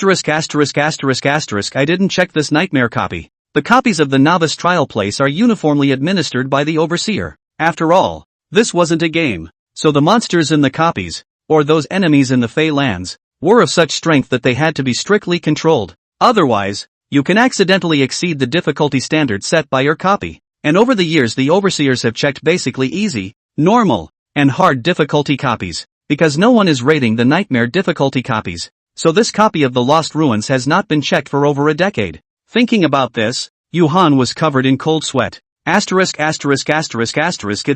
didn't check this nightmare copy. The copies of the novice trial place are uniformly administered by the overseer. After all, this wasn't a game. So the monsters in the copies, or those enemies in the Fey lands, were of such strength that they had to be strictly controlled. Otherwise, you can accidentally exceed the difficulty standard set by your copy. And over the years the overseers have checked basically easy, normal, and hard difficulty copies, because no one is rating the nightmare difficulty copies. So this copy of the Lost Ruins has not been checked for over a decade. Thinking about this, Yuhan was covered in cold sweat. It's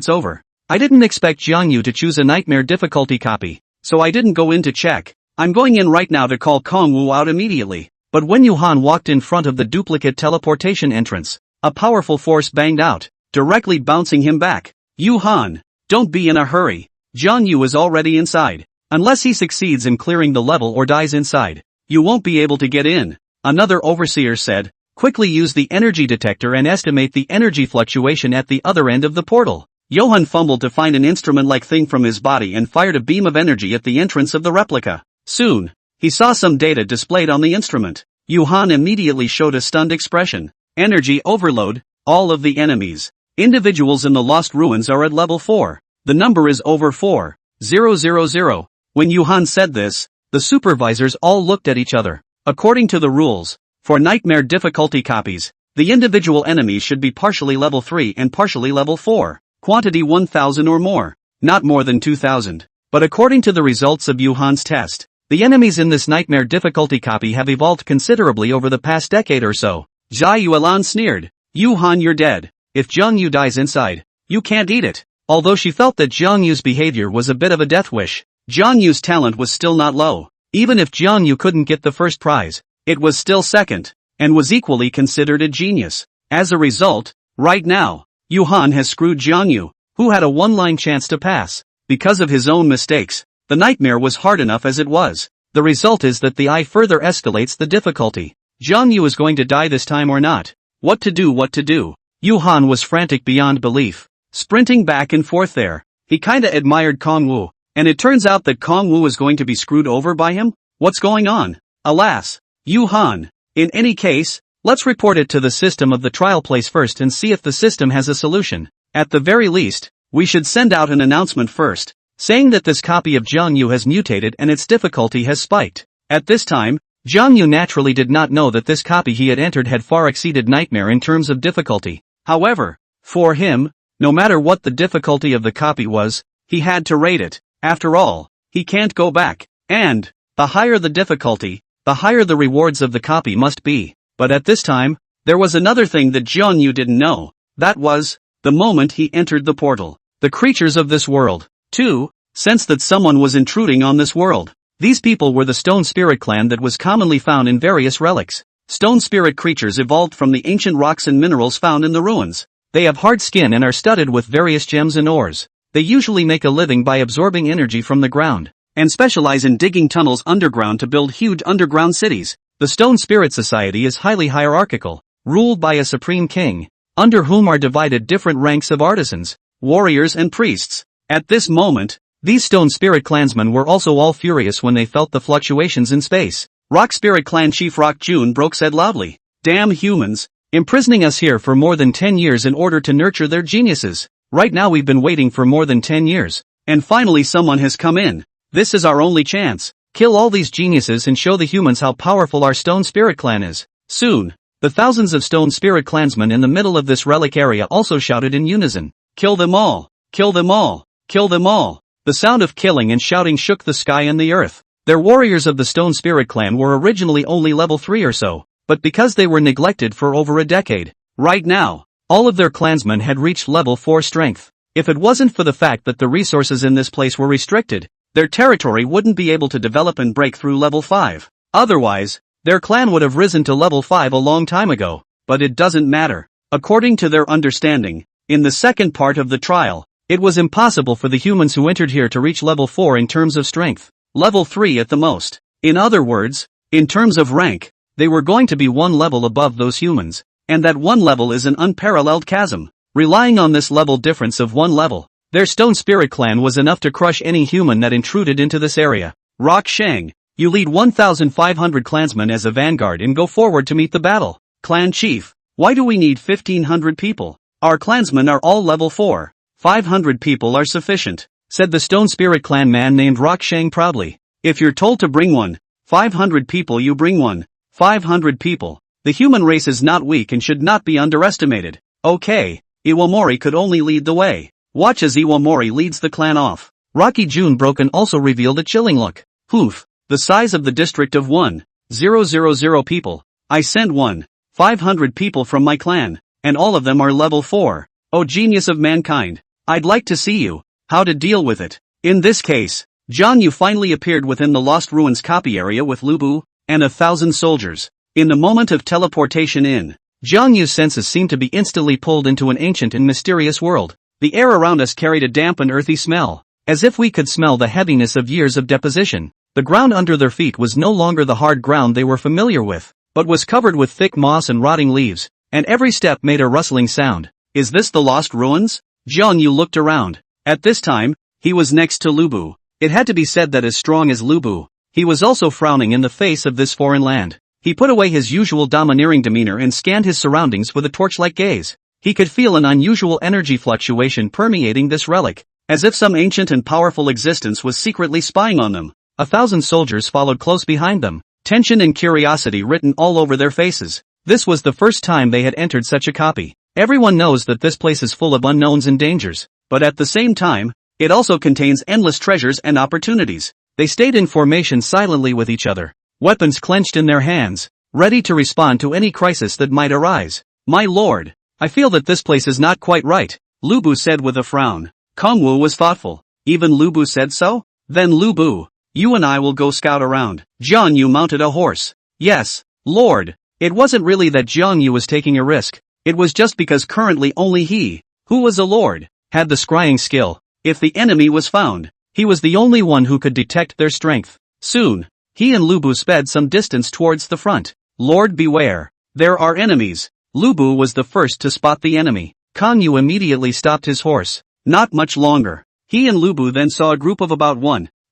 over. I didn't expect Jiang Yu to choose a nightmare difficulty copy, so I didn't go in to check. I'm going in right now to call Kong Wu out immediately. But when Yuhan walked in front of the duplicate teleportation entrance, a powerful force banged out. directly bouncing him back. Yu Han, don't be in a hurry. Jiang Yu is already inside. Unless he succeeds in clearing the level or dies inside, you won't be able to get in. Another overseer said, quickly use the energy detector and estimate the energy fluctuation at the other end of the portal. Johann fumbled to find an instrument-like thing from his body and fired a beam of energy at the entrance of the replica. Soon, he saw some data displayed on the instrument. Johann immediately showed a stunned expression. Energy overload, all of the enemies. Individuals in the Lost Ruins are at level 4. The number is over 4,000. When Johann said this, the supervisors all looked at each other. According to the rules, for nightmare difficulty copies, the individual enemies should be partially level 3 and partially level 4. Quantity 1000 or more, not more than 2000. But according to the results of Johann's test, the enemies in this nightmare difficulty copy have evolved considerably over the past decade or so. Zhai Yuelan sneered. Yuhan, you're dead. If Jiang Yu dies inside, you can't eat it. Although she felt that Jiang Yu's behavior was a bit of a death wish, Jiang Yu's talent was still not low. Even if Jiang Yu couldn't get the first prize, it was still second, and was equally considered a genius. As a result, right now, Yuhan has screwed Jiang Yu, who had a one-line chance to pass. Because of his own mistakes, the nightmare was hard enough as it was. The result is that the eye further escalates the difficulty. Jiang Yu is going to die this time or not? What to do? Yuhan was frantic beyond belief, sprinting back and forth there. He kinda admired Kong Wu, and it turns out that Kong Wu is going to be screwed over by him? What's going on? Alas, Yuhan. In any case, let's report it to the system of the trial place first and see if the system has a solution. At the very least, we should send out an announcement first, saying that this copy of Jiang Yu has mutated and its difficulty has spiked. At this time, Jiang Yu naturally did not know that this copy he had entered had far exceeded Nightmare in terms of difficulty. However, for him, no matter what the difficulty of the copy was, he had to rate it. After all, he can't go back. And, the higher the difficulty, the higher the rewards of the copy must be. But at this time, there was another thing that Jiang Yu didn't know. That was, the moment he entered the portal, the creatures of this world, too, sensed that someone was intruding on this world. These people were the Stone Spirit clan that was commonly found in various relics. Stone Spirit creatures evolved from the ancient rocks and minerals found in the ruins. They have hard skin and are studded with various gems and ores. They usually make a living by absorbing energy from the ground, and specialize in digging tunnels underground to build huge underground cities. The Stone Spirit Society is highly hierarchical, ruled by a supreme king, under whom are divided different ranks of artisans, warriors and priests. At this moment, these Stone Spirit clansmen were also all furious when they felt the fluctuations in space. Rock Spirit Clan Chief Rock Jun broke said loudly, "Damn humans, imprisoning us here for more than 10 years in order to nurture their geniuses. Right now we've been waiting for more than 10 years, and finally someone has come in. This is our only chance. Kill all these geniuses and show the humans how powerful our Stone Spirit Clan is." Soon, the thousands of Stone Spirit clansmen in the middle of this relic area also shouted in unison, "Kill them all! Kill them all! Kill them all!" The sound of killing and shouting shook the sky and the earth. Their warriors of the Stone Spirit Clan were originally only level 3 or so, but because they were neglected for over a decade, right now, all of their clansmen had reached level 4 strength. If it wasn't for the fact that the resources in this place were restricted, their territory wouldn't be able to develop and break through level 5. Otherwise, their clan would have risen to level 5 a long time ago, but it doesn't matter. According to their understanding, in the second part of the trial, it was impossible for the humans who entered here to reach level 4 in terms of strength. Level 3 at the most. In other words, in terms of rank, they were going to be one level above those humans, and that one level is an unparalleled chasm. Relying on this level difference of one level, their Stone Spirit Clan was enough to crush any human that intruded into this area. Rock Shang, you lead 1,500 clansmen as a vanguard and go forward to meet the battle. Clan Chief, why do we need 1,500 people? Our clansmen are all level 4. 500 people are sufficient, said the Stone Spirit Clan man named Rock Shang proudly. If you're told to bring 500 people, you bring 500 people. The human race is not weak and should not be underestimated. Okay, Iwamori could only lead the way. Watch as Iwamori leads the clan off. Rocky June Broken also revealed a chilling look. Poof, the size of the district of 1,000 people. I sent 500 people from my clan, and all of them are level 4. Oh genius of mankind, I'd like to see you, how to deal with it. In this case, Zhang Yu finally appeared within the Lost Ruins copy area with Lubu, and 1,000 soldiers. In the moment of teleportation in, Jiang Yu's senses seemed to be instantly pulled into an ancient and mysterious world. The air around us carried a damp and earthy smell, as if we could smell the heaviness of years of deposition. The ground under their feet was no longer the hard ground they were familiar with, but was covered with thick moss and rotting leaves, and every step made a rustling sound. Is this the lost ruins? Jiang Yu looked around. At this time, he was next to Lubu. It had to be said that as strong as Lubu, he was also frowning in the face of this foreign land. He put away his usual domineering demeanor and scanned his surroundings with a torch-like gaze. He could feel an unusual energy fluctuation permeating this relic, as if some ancient and powerful existence was secretly spying on them. 1,000 soldiers followed close behind them, tension and curiosity written all over their faces. This was the first time they had entered such a copy. Everyone knows that this place is full of unknowns and dangers, but at the same time, it also contains endless treasures and opportunities. They stayed in formation silently with each other, weapons clenched in their hands, ready to respond to any crisis that might arise. My lord, I feel that this place is not quite right, Lubu said with a frown. Kongwu was thoughtful. Even Lubu said so? Then Lubu, you and I will go scout around. Jiang Yu mounted a horse. Yes, lord. It wasn't really that Jiang Yu was taking a risk. It was just because currently only he, who was a lord, had the scrying skill. If the enemy was found, he was the only one who could detect their strength. Soon, he and Lubu sped some distance towards the front. Lord, beware. There are enemies. Lubu was the first to spot the enemy. Kongwu immediately stopped his horse. Not much longer. He and Lubu then saw a group of about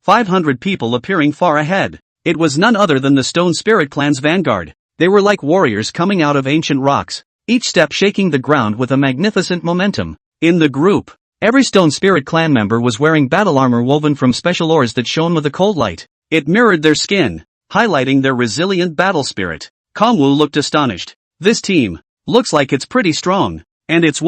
500 people appearing far ahead. It was none other than the Stone Spirit Clan's vanguard. They were like warriors coming out of ancient rocks, each step shaking the ground with a magnificent momentum. In the group, every Stone Spirit Clan member was wearing battle armor woven from special ores that shone with a cold light. It mirrored their skin, highlighting their resilient battle spirit. Kongwu looked astonished. This team looks like it's pretty strong, and it's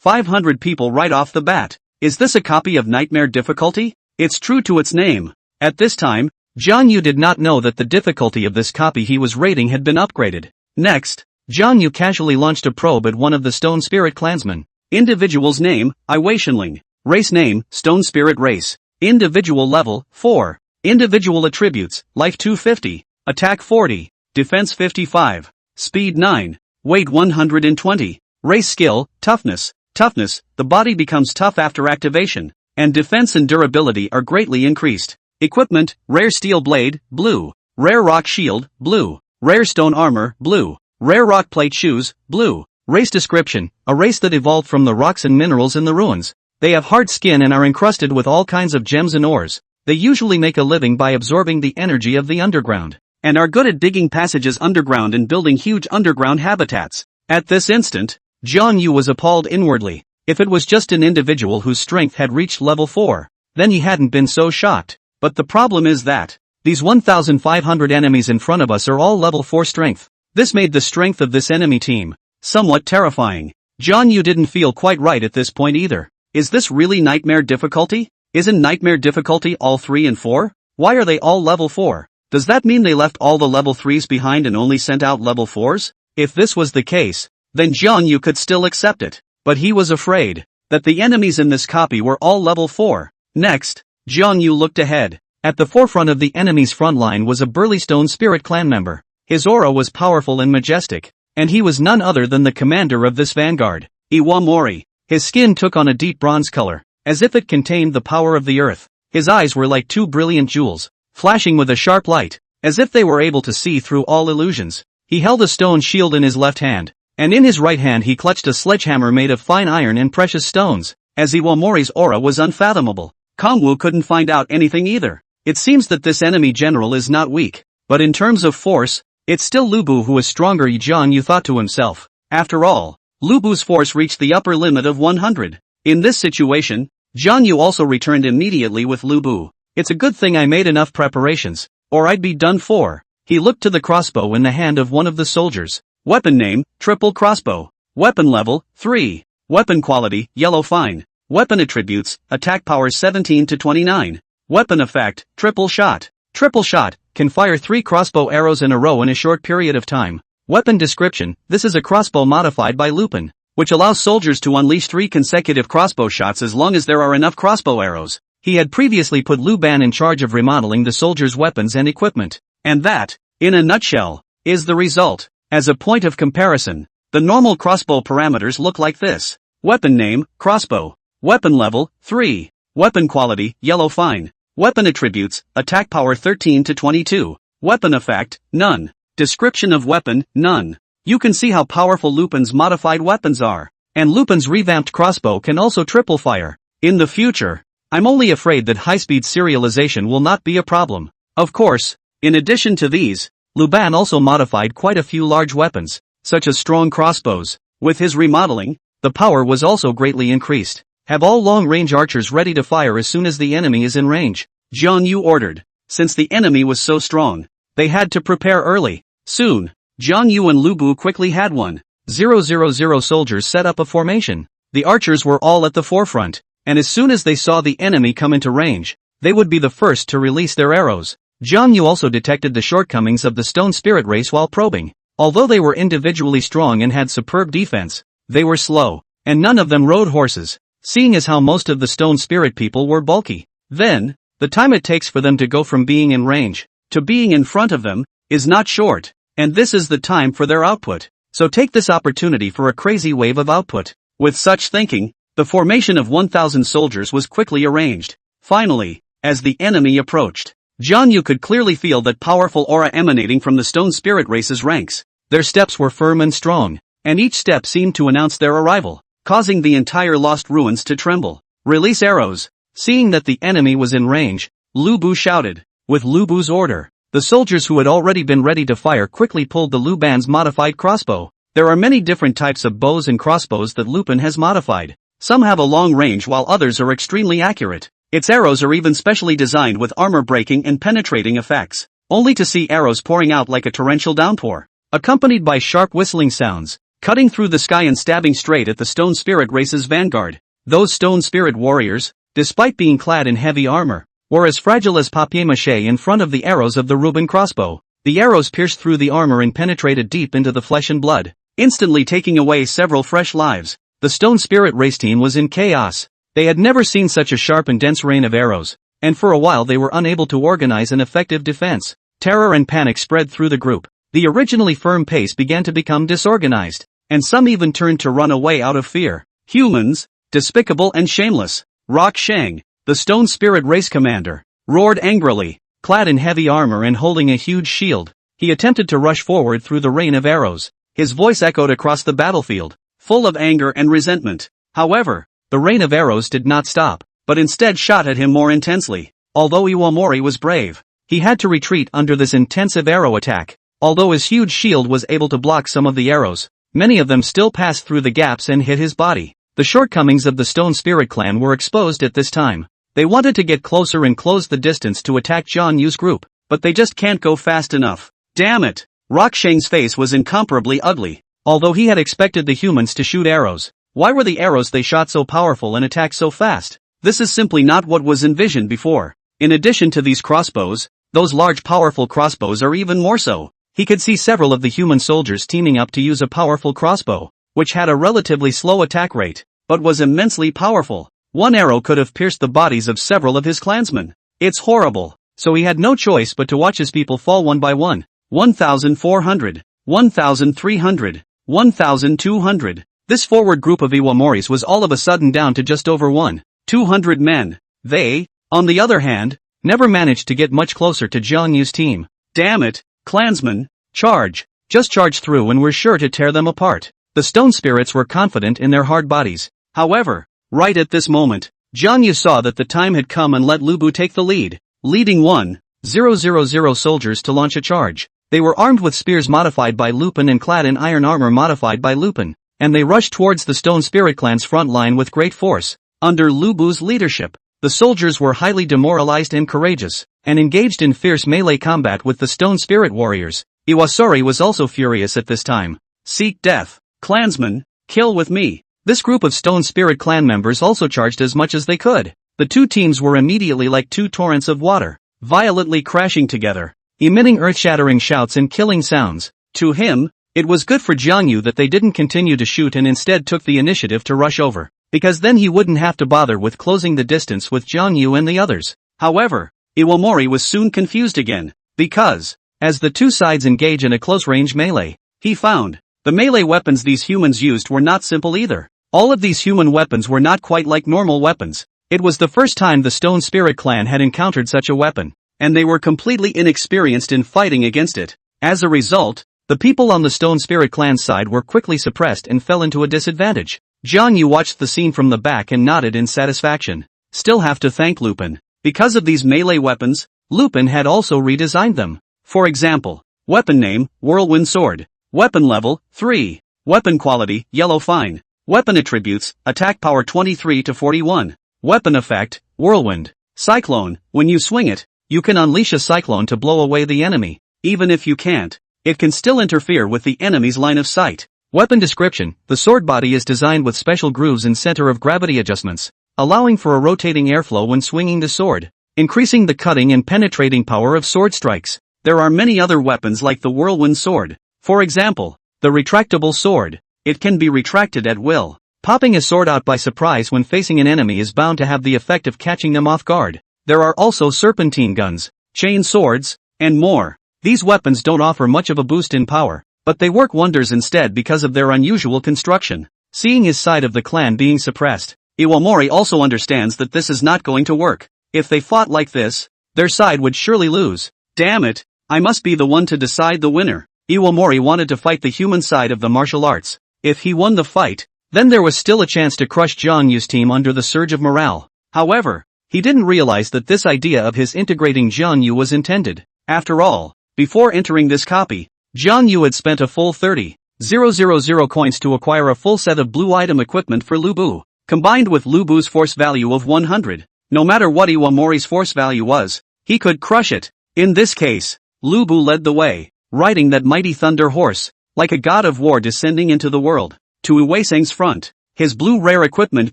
500 people right off the bat. Is this a copy of Nightmare Difficulty? It's true to its name. At this time, Jiang Yu did not know that the difficulty of this copy he was raiding had been upgraded. Next, Jiang Yu casually launched a probe at one of the Stone Spirit clansmen. Individual's name, Wei Shenling. Race name, Stone Spirit Race. Individual level, 4. Individual attributes, Life 250, Attack 40, Defense 55, Speed 9, Weight 120, Race skill, Toughness. Toughness, the body becomes tough after activation, and defense and durability are greatly increased. Equipment, Rare Steel Blade, Blue. Rare Rock Shield, Blue. Rare Stone Armor, Blue. Rare Rock Plate Shoes, Blue. Race description, a race that evolved from the rocks and minerals in the ruins. They have hard skin and are encrusted with all kinds of gems and ores. They usually make a living by absorbing the energy of the underground, and are good at digging passages underground and building huge underground habitats. At this instant, Jiang Yu was appalled inwardly. If it was just an individual whose strength had reached level 4, then he hadn't been so shocked. But the problem is that these 1,500 enemies in front of us are all level 4 strength. This made the strength of this enemy team somewhat terrifying. Jiang Yu didn't feel quite right at this point either. Is this really Nightmare Difficulty? Isn't Nightmare Difficulty all 3 and 4? Why are they all level 4? Does that mean they left all the level 3s behind and only sent out level 4s? If this was the case, then Jiang Yu could still accept it. But he was afraid that the enemies in this copy were all level 4. Next, Jiang Yu looked ahead. At the forefront of the enemy's front line was a burly Stone Spirit Clan member. His aura was powerful and majestic, and he was none other than the commander of this vanguard, Iwamori. His skin took on a deep bronze color, as if it contained the power of the earth. His eyes were like 2 brilliant jewels, flashing with a sharp light, as if they were able to see through all illusions. He held a stone shield in his left hand, and in his right hand he clutched a sledgehammer made of fine iron and precious stones. As Iwamori's aura was unfathomable, Kongwu couldn't find out anything either. It seems that this enemy general is not weak, but in terms of force, it's still Lubu who is stronger. Jiang Yu thought to himself. After all, Lubu's force reached the upper limit of 100. In this situation, Jiang Yu also returned immediately with Lubu. It's a good thing I made enough preparations, or I'd be done for. He looked to the crossbow in the hand of one of the soldiers. Weapon name, Triple Crossbow. Weapon level, 3. Weapon quality, Yellow Fine. Weapon attributes, Attack power 17 to 29. Weapon effect, Triple Shot. Triple Shot can fire 3 crossbow arrows in a row in a short period of time. Weapon description, this is a crossbow modified by Lupin, which allows soldiers to unleash 3 consecutive crossbow shots as long as there are enough crossbow arrows. He had previously put Lu Ban in charge of remodeling the soldiers' weapons and equipment. And that, in a nutshell, is the result. As a point of comparison, The normal crossbow parameters look like this. Weapon name, crossbow. Weapon level, 3. Weapon quality, yellow fine. Weapon attributes, attack power 13 to 22. Weapon effect, none. Description of weapon, none. You can see how powerful Lupin's modified weapons are. And Lupin's revamped crossbow can also triple fire. In the future, I'm only afraid that high-speed serialization will not be a problem. Of course, in addition to these, Luban also modified quite a few large weapons, such as strong crossbows. With his remodeling, the power was also greatly increased. Have all long-range archers ready to fire as soon as the enemy is in range, Jiang Yu ordered. Since the enemy was so strong, they had to prepare early. Soon, Jiang Yu and Lubu quickly had 1,000 soldiers set up a formation. The archers were all at the forefront, and as soon as they saw the enemy come into range, they would be the first to release their arrows. Jiang Yu also detected the shortcomings of the stone spirit race while probing. Although they were individually strong and had superb defense, they were slow, and none of them rode horses, seeing as how most of the stone spirit people were bulky. Then, the time it takes for them to go from being in range to being in front of them is not short, and this is the time for their output. So take this opportunity for a crazy wave of output. With such thinking, the formation of 1,000 soldiers was quickly arranged. Finally, as the enemy approached, Jiang Yu could clearly feel that powerful aura emanating from the stone spirit race's ranks. Their steps were firm and strong, and each step seemed to announce their arrival, causing the entire lost ruins to tremble. Release arrows. Seeing that the enemy was in range, Lubu shouted. With Lubu's order, the soldiers who had already been ready to fire quickly pulled the Luban's modified crossbow. There are many different types of bows and crossbows that Lupin has modified. Some have a long range while others are extremely accurate. Its arrows are even specially designed with armor-breaking and penetrating effects, only to see arrows pouring out like a torrential downpour, accompanied by sharp whistling sounds, cutting through the sky and stabbing straight at the stone spirit race's vanguard. Those stone spirit warriors, despite being clad in heavy armor, were as fragile as papier-mâché in front of the arrows of the Rubin crossbow. The arrows pierced through the armor and penetrated deep into the flesh and blood, instantly taking away several fresh lives. The stone spirit race team was in chaos. They had never seen such a sharp and dense rain of arrows, and for a while they were unable to organize an effective defense. Terror and panic spread through the group. The originally firm pace began to become disorganized, and some even turned to run away out of fear. Humans, despicable and shameless. Rock Shang, the stone spirit race commander, roared angrily. Clad in heavy armor and holding a huge shield, he attempted to rush forward through the rain of arrows. His voice echoed across the battlefield, full of anger and resentment. However, the rain of arrows did not stop, but instead shot at him more intensely. Although Iwamori was brave, he had to retreat under this intensive arrow attack. Although his huge shield was able to block some of the arrows, many of them still passed through the gaps and hit his body. The shortcomings of the Stone Spirit clan were exposed at this time. They wanted to get closer and close the distance to attack Jiang Yu's group, but they just can't go fast enough. Damn it! Rock Shang's face was incomparably ugly. Although he had expected the humans to shoot arrows, why were the arrows they shot so powerful and attacked so fast? This is simply not what was envisioned before. In addition to these crossbows, those large powerful crossbows are even more so. He could see several of the human soldiers teaming up to use a powerful crossbow, which had a relatively slow attack rate, but was immensely powerful. One arrow could have pierced the bodies of several of his clansmen. It's horrible. So he had no choice but to watch his people fall one by one. 1,400, 1,300, 1,200. This forward group of Iwamoris was all of a sudden down to just over 1,200 men. They, on the other hand, never managed to get much closer to Jiang Yu's team. Damn it, clansmen, charge. Just charge through and we're sure to tear them apart. The stone spirits were confident in their hard bodies. However, right at this moment, Jiang Yu saw that the time had come and let Lubu take the lead, leading 1,000 soldiers to launch a charge. They were armed with spears modified by Lupin and clad in iron armor modified by Lupin, and they rushed towards the Stone Spirit clan's front line with great force. Under Lubu's leadership, the soldiers were highly demoralized and courageous, and engaged in fierce melee combat with the Stone Spirit warriors. Iwasori was also furious at this time. Seek death. Clansmen, kill with me. This group of Stone Spirit clan members also charged as much as they could. The two teams were immediately like two torrents of water, violently crashing together, emitting earth-shattering shouts and killing sounds. To him, it was good for Jiang Yu that they didn't continue to shoot and instead took the initiative to rush over, because then he wouldn't have to bother with closing the distance with Jiang Yu and the others. However, Iwamori was soon confused again, because, as the two sides engage in a close-range melee, he found The melee weapons these humans used were not simple either. All of these human weapons were not quite like normal weapons. It was the first time the Stone Spirit clan had encountered such a weapon, and they were completely inexperienced in fighting against it. As a result, the people on the Stone Spirit clan's side were quickly suppressed and fell into a disadvantage. Jiang Yu watched the scene from the back and nodded in satisfaction. Still have to thank Lupin. Because of these melee weapons, Lupin had also redesigned them. For example, weapon name, Whirlwind Sword. Weapon level, 3. Weapon quality, Yellow Fine. Weapon attributes, attack power 23 to 41. Weapon effect, Whirlwind. Cyclone, when you swing it, you can unleash a cyclone to blow away the enemy. Even if you can't, it can still interfere with the enemy's line of sight. Weapon description, the sword body is designed with special grooves and center of gravity adjustments, allowing for a rotating airflow when swinging the sword, increasing the cutting and penetrating power of sword strikes. There are many other weapons like the Whirlwind Sword. For example, the retractable sword. It can be retracted at will. Popping a sword out by surprise when facing an enemy is bound to have the effect of catching them off guard. There are also serpentine guns, chain swords, and more. These weapons don't offer much of a boost in power, but they work wonders instead because of their unusual construction. Seeing his side of the clan being suppressed, Iwamori also understands that this is not going to work. If they fought like this, their side would surely lose. Damn it, I must be the one to decide the winner. Iwamori wanted to fight the human side of the martial arts. If he won the fight, then there was still a chance to crush Jiang Yu's team under the surge of morale. However, he didn't realize that this idea of his integrating Jiang Yu was intended. After all, before entering this copy, Jiang Yu had spent a full 30,000 coins to acquire a full set of blue item equipment for Lubu. Combined with Lubu's force value of 100, no matter what Iwamori's force value was, he could crush it. In this case, Lubu led the way, riding that mighty thunder horse, like a god of war descending into the world. To Uweiseng's front, his blue rare equipment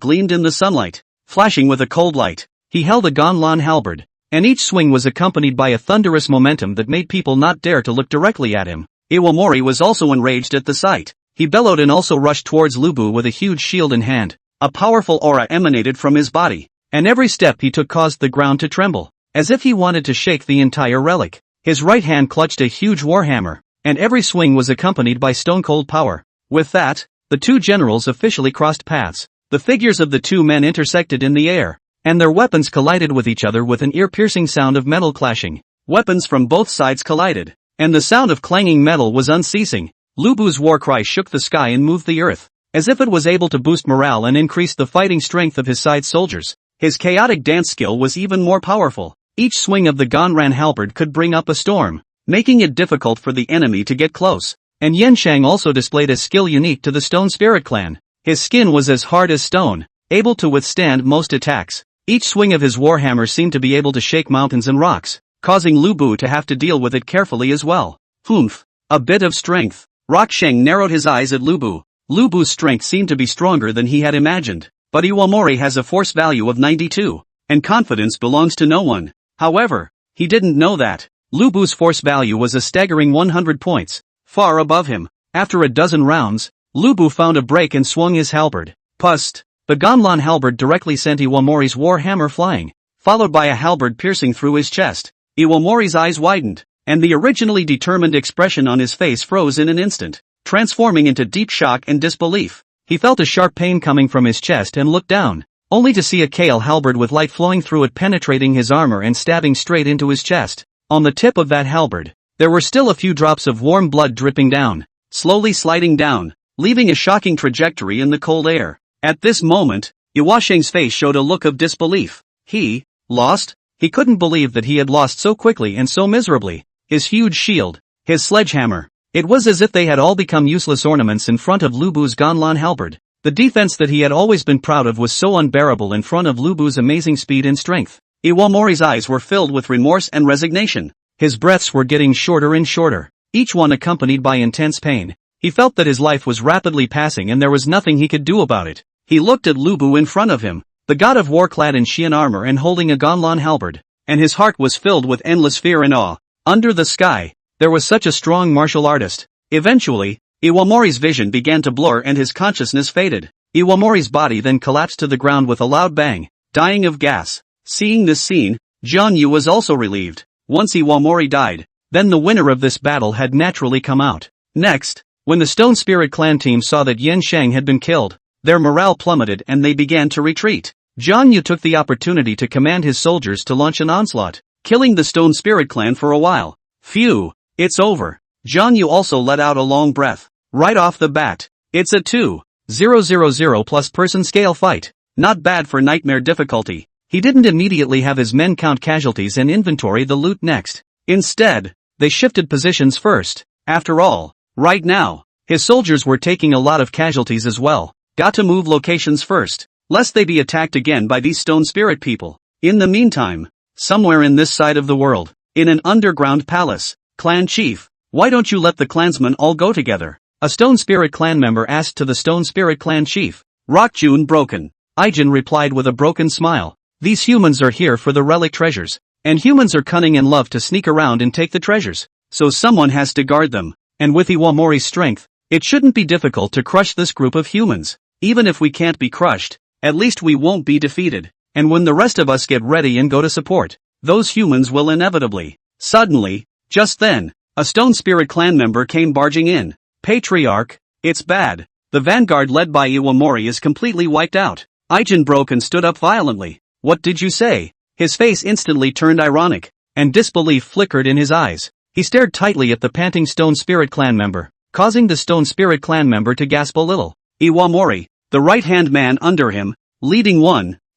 gleamed in the sunlight, flashing with a cold light. He held a Ganlan halberd, and each swing was accompanied by a thunderous momentum that made people not dare to look directly at him. Iwamori was also enraged at the sight. He bellowed and also rushed towards Lubu with a huge shield in hand. A powerful aura emanated from his body, and every step he took caused the ground to tremble, as if he wanted to shake the entire relic. His right hand clutched a huge warhammer, and every swing was accompanied by stone-cold power. With that, the two generals officially crossed paths. The figures of the two men intersected in the air, and their weapons collided with each other with an ear-piercing sound of metal clashing. Weapons from both sides collided, and the sound of clanging metal was unceasing. Lubu's war cry shook the sky and moved the earth, as if it was able to boost morale and increase the fighting strength of his side soldiers. His chaotic dance skill was even more powerful. Each swing of the Ganran halberd could bring up a storm, making it difficult for the enemy to get close. And Yanshang also displayed a skill unique to the Stone Spirit clan. His skin was as hard as stone, able to withstand most attacks. Each swing of his warhammer seemed to be able to shake mountains and rocks, causing Lubu to have to deal with it carefully as well. Humph, a bit of strength. Rocksheng narrowed his eyes at Lubu. Lubu's strength seemed to be stronger than he had imagined, but Iwamori has a force value of 92, and confidence belongs to no one. However, he didn't know that Lubu's force value was a staggering 100 points, far above him. After a dozen rounds, Lubu found a break and swung his halberd. Pust! The Ganlan halberd directly sent Iwamori's warhammer flying, followed by a halberd piercing through his chest. Iwamori's eyes widened, and the originally determined expression on his face froze in an instant, transforming into deep shock and disbelief. He felt a sharp pain coming from his chest and looked down, only to see a Kale halberd with light flowing through it penetrating his armor and stabbing straight into his chest. On the tip of that halberd, there were still a few drops of warm blood dripping down, slowly sliding down, leaving a shocking trajectory in the cold air. At this moment, Iwasheng's face showed a look of disbelief. He lost? He couldn't believe that he had lost so quickly and so miserably. His huge shield, his sledgehammer. It was as if they had all become useless ornaments in front of Lubu's Ganlan halberd. The defense that he had always been proud of was so unbearable in front of Lubu's amazing speed and strength. Iwamori's eyes were filled with remorse and resignation. His breaths were getting shorter and shorter, each one accompanied by intense pain. He felt that his life was rapidly passing and there was nothing he could do about it. He looked at Lubu in front of him, the god of war clad in Xian armor and holding a Ganlan halberd, and his heart was filled with endless fear and awe. Under the sky, there was such a strong martial artist. Eventually, Iwamori's vision began to blur and his consciousness faded. Iwamori's body then collapsed to the ground with a loud bang, dying of gas. Seeing this scene, Jiang Yu was also relieved. Once Iwamori died, then the winner of this battle had naturally come out. Next, When the Stone Spirit Clan team saw that Yin Shang had been killed, their morale plummeted and they began to retreat. Jiang Yu took the opportunity to command his soldiers to launch an onslaught, killing the Stone Spirit Clan for a while. Phew, it's over. Jiang Yu also let out a long breath. Right off the bat, it's a 2,000 plus person scale fight. Not bad for nightmare difficulty. He didn't immediately have his men count casualties and inventory the loot next. Instead, they shifted positions first. After all, right now, his soldiers were taking a lot of casualties as well. Got to move locations first, lest they be attacked again by these stone spirit people. In the meantime, somewhere in this side of the world, in an underground palace, Clan Chief, why don't you let the clansmen all go together? A Stone Spirit Clan member asked to the Stone Spirit Clan Chief. Rock June broken. Aijin replied with a broken smile. These humans are here for the relic treasures, and humans are cunning and love to sneak around and take the treasures, so someone has to guard them, and with Iwamori's strength, it shouldn't be difficult to crush this group of humans. Even if we can't be crushed, at least we won't be defeated, and when the rest of us get ready and go to support, those humans will inevitably. Suddenly, just then, a Stone Spirit Clan member came barging in. Patriarch, it's bad. The vanguard led by Iwamori is completely wiped out. Aijin broke and stood up violently. What did you say? His face instantly turned ironic, and disbelief flickered in his eyes. He stared tightly at the panting Stone Spirit Clan member, causing the Stone Spirit Clan member to gasp a little. Iwamori, the right-hand man under him, leading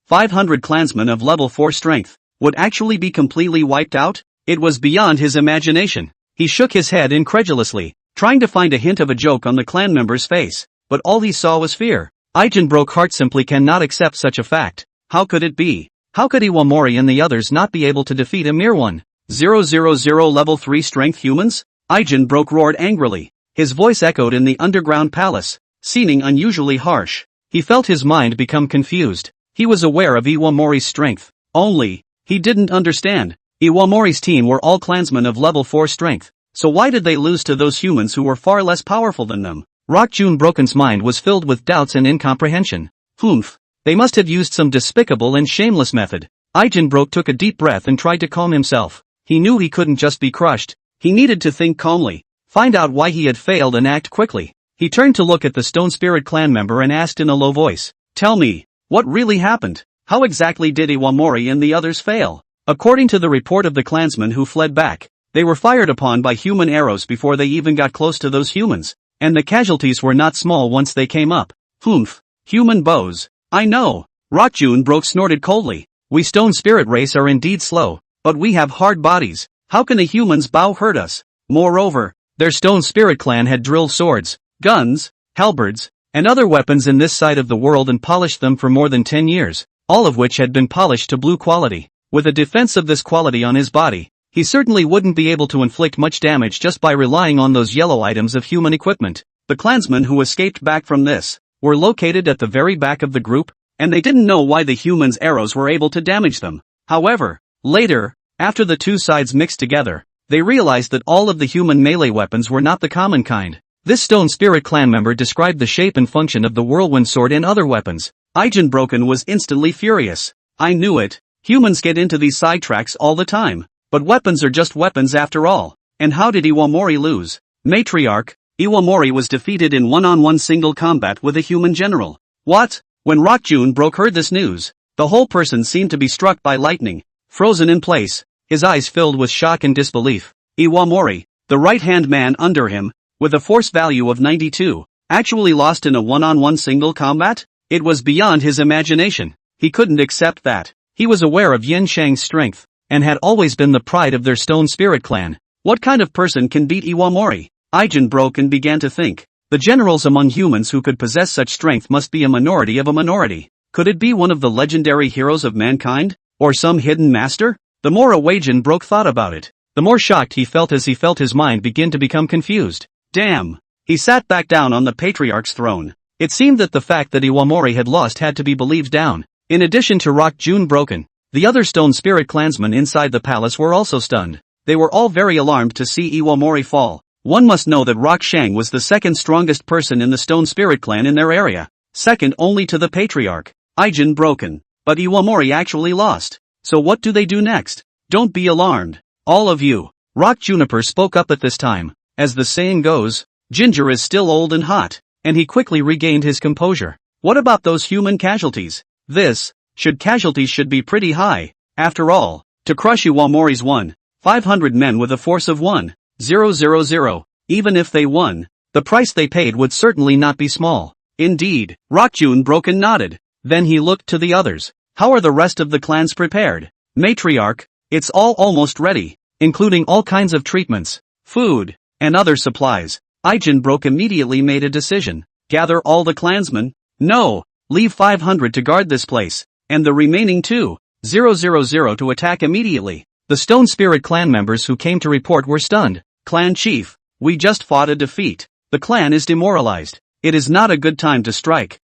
500 clansmen of level 4 strength, would actually be completely wiped out? It was beyond his imagination. He shook his head incredulously, trying to find a hint of a joke on the clan member's face, but all he saw was fear. Aijin broke heart simply cannot accept such a fact. How could it be? How could Iwamori and the others not be able to defeat a mere 1,000 level 3 strength humans? Aijin broke roared angrily. His voice echoed in the underground palace, seeming unusually harsh. He felt his mind become confused. He was aware of Iwamori's strength. Only, he didn't understand. Iwamori's team were all clansmen of level 4 strength, so why did they lose to those humans who were far less powerful than them? Rock June Broken's mind was filled with doubts and incomprehension. Humph. They must have used some despicable and shameless method. Aijin Broke took a deep breath and tried to calm himself. He knew he couldn't just be crushed. He needed to think calmly, find out why he had failed and act quickly. He turned to look at the Stone Spirit Clan member and asked in a low voice, "Tell me, what really happened? How exactly did Iwamori and the others fail?" According to the report of the clansmen who fled back, they were fired upon by human arrows before they even got close to those humans, and the casualties were not small once they came up. Humph, human bows. I know. Rock June Broke snorted coldly. We Stone Spirit race are indeed slow, but we have hard bodies. How can a human's bow hurt us? Moreover, their Stone Spirit Clan had drilled swords, guns, halberds, and other weapons in this side of the world and polished them for more than 10 years, all of which had been polished to blue quality. With a defense of this quality on his body, he certainly wouldn't be able to inflict much damage just by relying on those yellow items of human equipment. The clansmen who escaped back from this were located at the very back of the group, and they didn't know why the humans' arrows were able to damage them. However, later, after the two sides mixed together, they realized that all of the human melee weapons were not the common kind. This Stone Spirit Clan member described the shape and function of the whirlwind sword and other weapons. Aijin Broken was instantly furious. I knew it. Humans get into these sidetracks all the time. But weapons are just weapons after all. And how did Iwamori lose? Matriarch, Iwamori was defeated in one-on-one single combat with a human general. What? When Rock June Broke heard this news, the whole person seemed to be struck by lightning, frozen in place, his eyes filled with shock and disbelief. Iwamori, the right-hand man under him, with a force value of 92, actually lost in a one-on-one single combat? It was beyond his imagination. He couldn't accept that. He was aware of Yin Shang's strength, and had always been the pride of their Stone Spirit Clan. What kind of person can beat Iwamori? Aijin broke and began to think. The generals among humans who could possess such strength must be a minority of a minority. Could it be one of the legendary heroes of mankind? Or some hidden master? The more Aijin Broke thought about it, the more shocked he felt as he felt his mind begin to become confused. Damn! He sat back down on the Patriarch's throne. It seemed that the fact that Iwamori had lost had to be believed down. In addition to Rock June Broken, the other Stone Spirit clansmen inside the palace were also stunned. They were all very alarmed to see Iwamori fall. One must know that Rock Shang was the second strongest person in the Stone Spirit Clan in their area, second only to the Patriarch, Aijin Broken. But Iwamori actually lost. So what do they do next? Don't be alarmed. All of you. Rock Juniper spoke up at this time. As the saying goes, Ginger is still old and hot, and he quickly regained his composure. What about those human casualties? Casualties should be pretty high. After all, to crush Iwamori's 500 men with a force of 1,000, even if they won, the price they paid would certainly not be small. Indeed, Rockjun broken nodded. Then he looked to the others. How are the rest of the clans prepared? Matriarch, it's all almost ready, including all kinds of treatments, food, and other supplies. Broke immediately made a decision. Gather all the clansmen? No, leave 500 to guard this place, and the remaining 2,000 to attack immediately. The Stone Spirit clan members who came to report were stunned. Clan chief, we just fought a defeat. The clan is demoralized. It is not a good time to strike.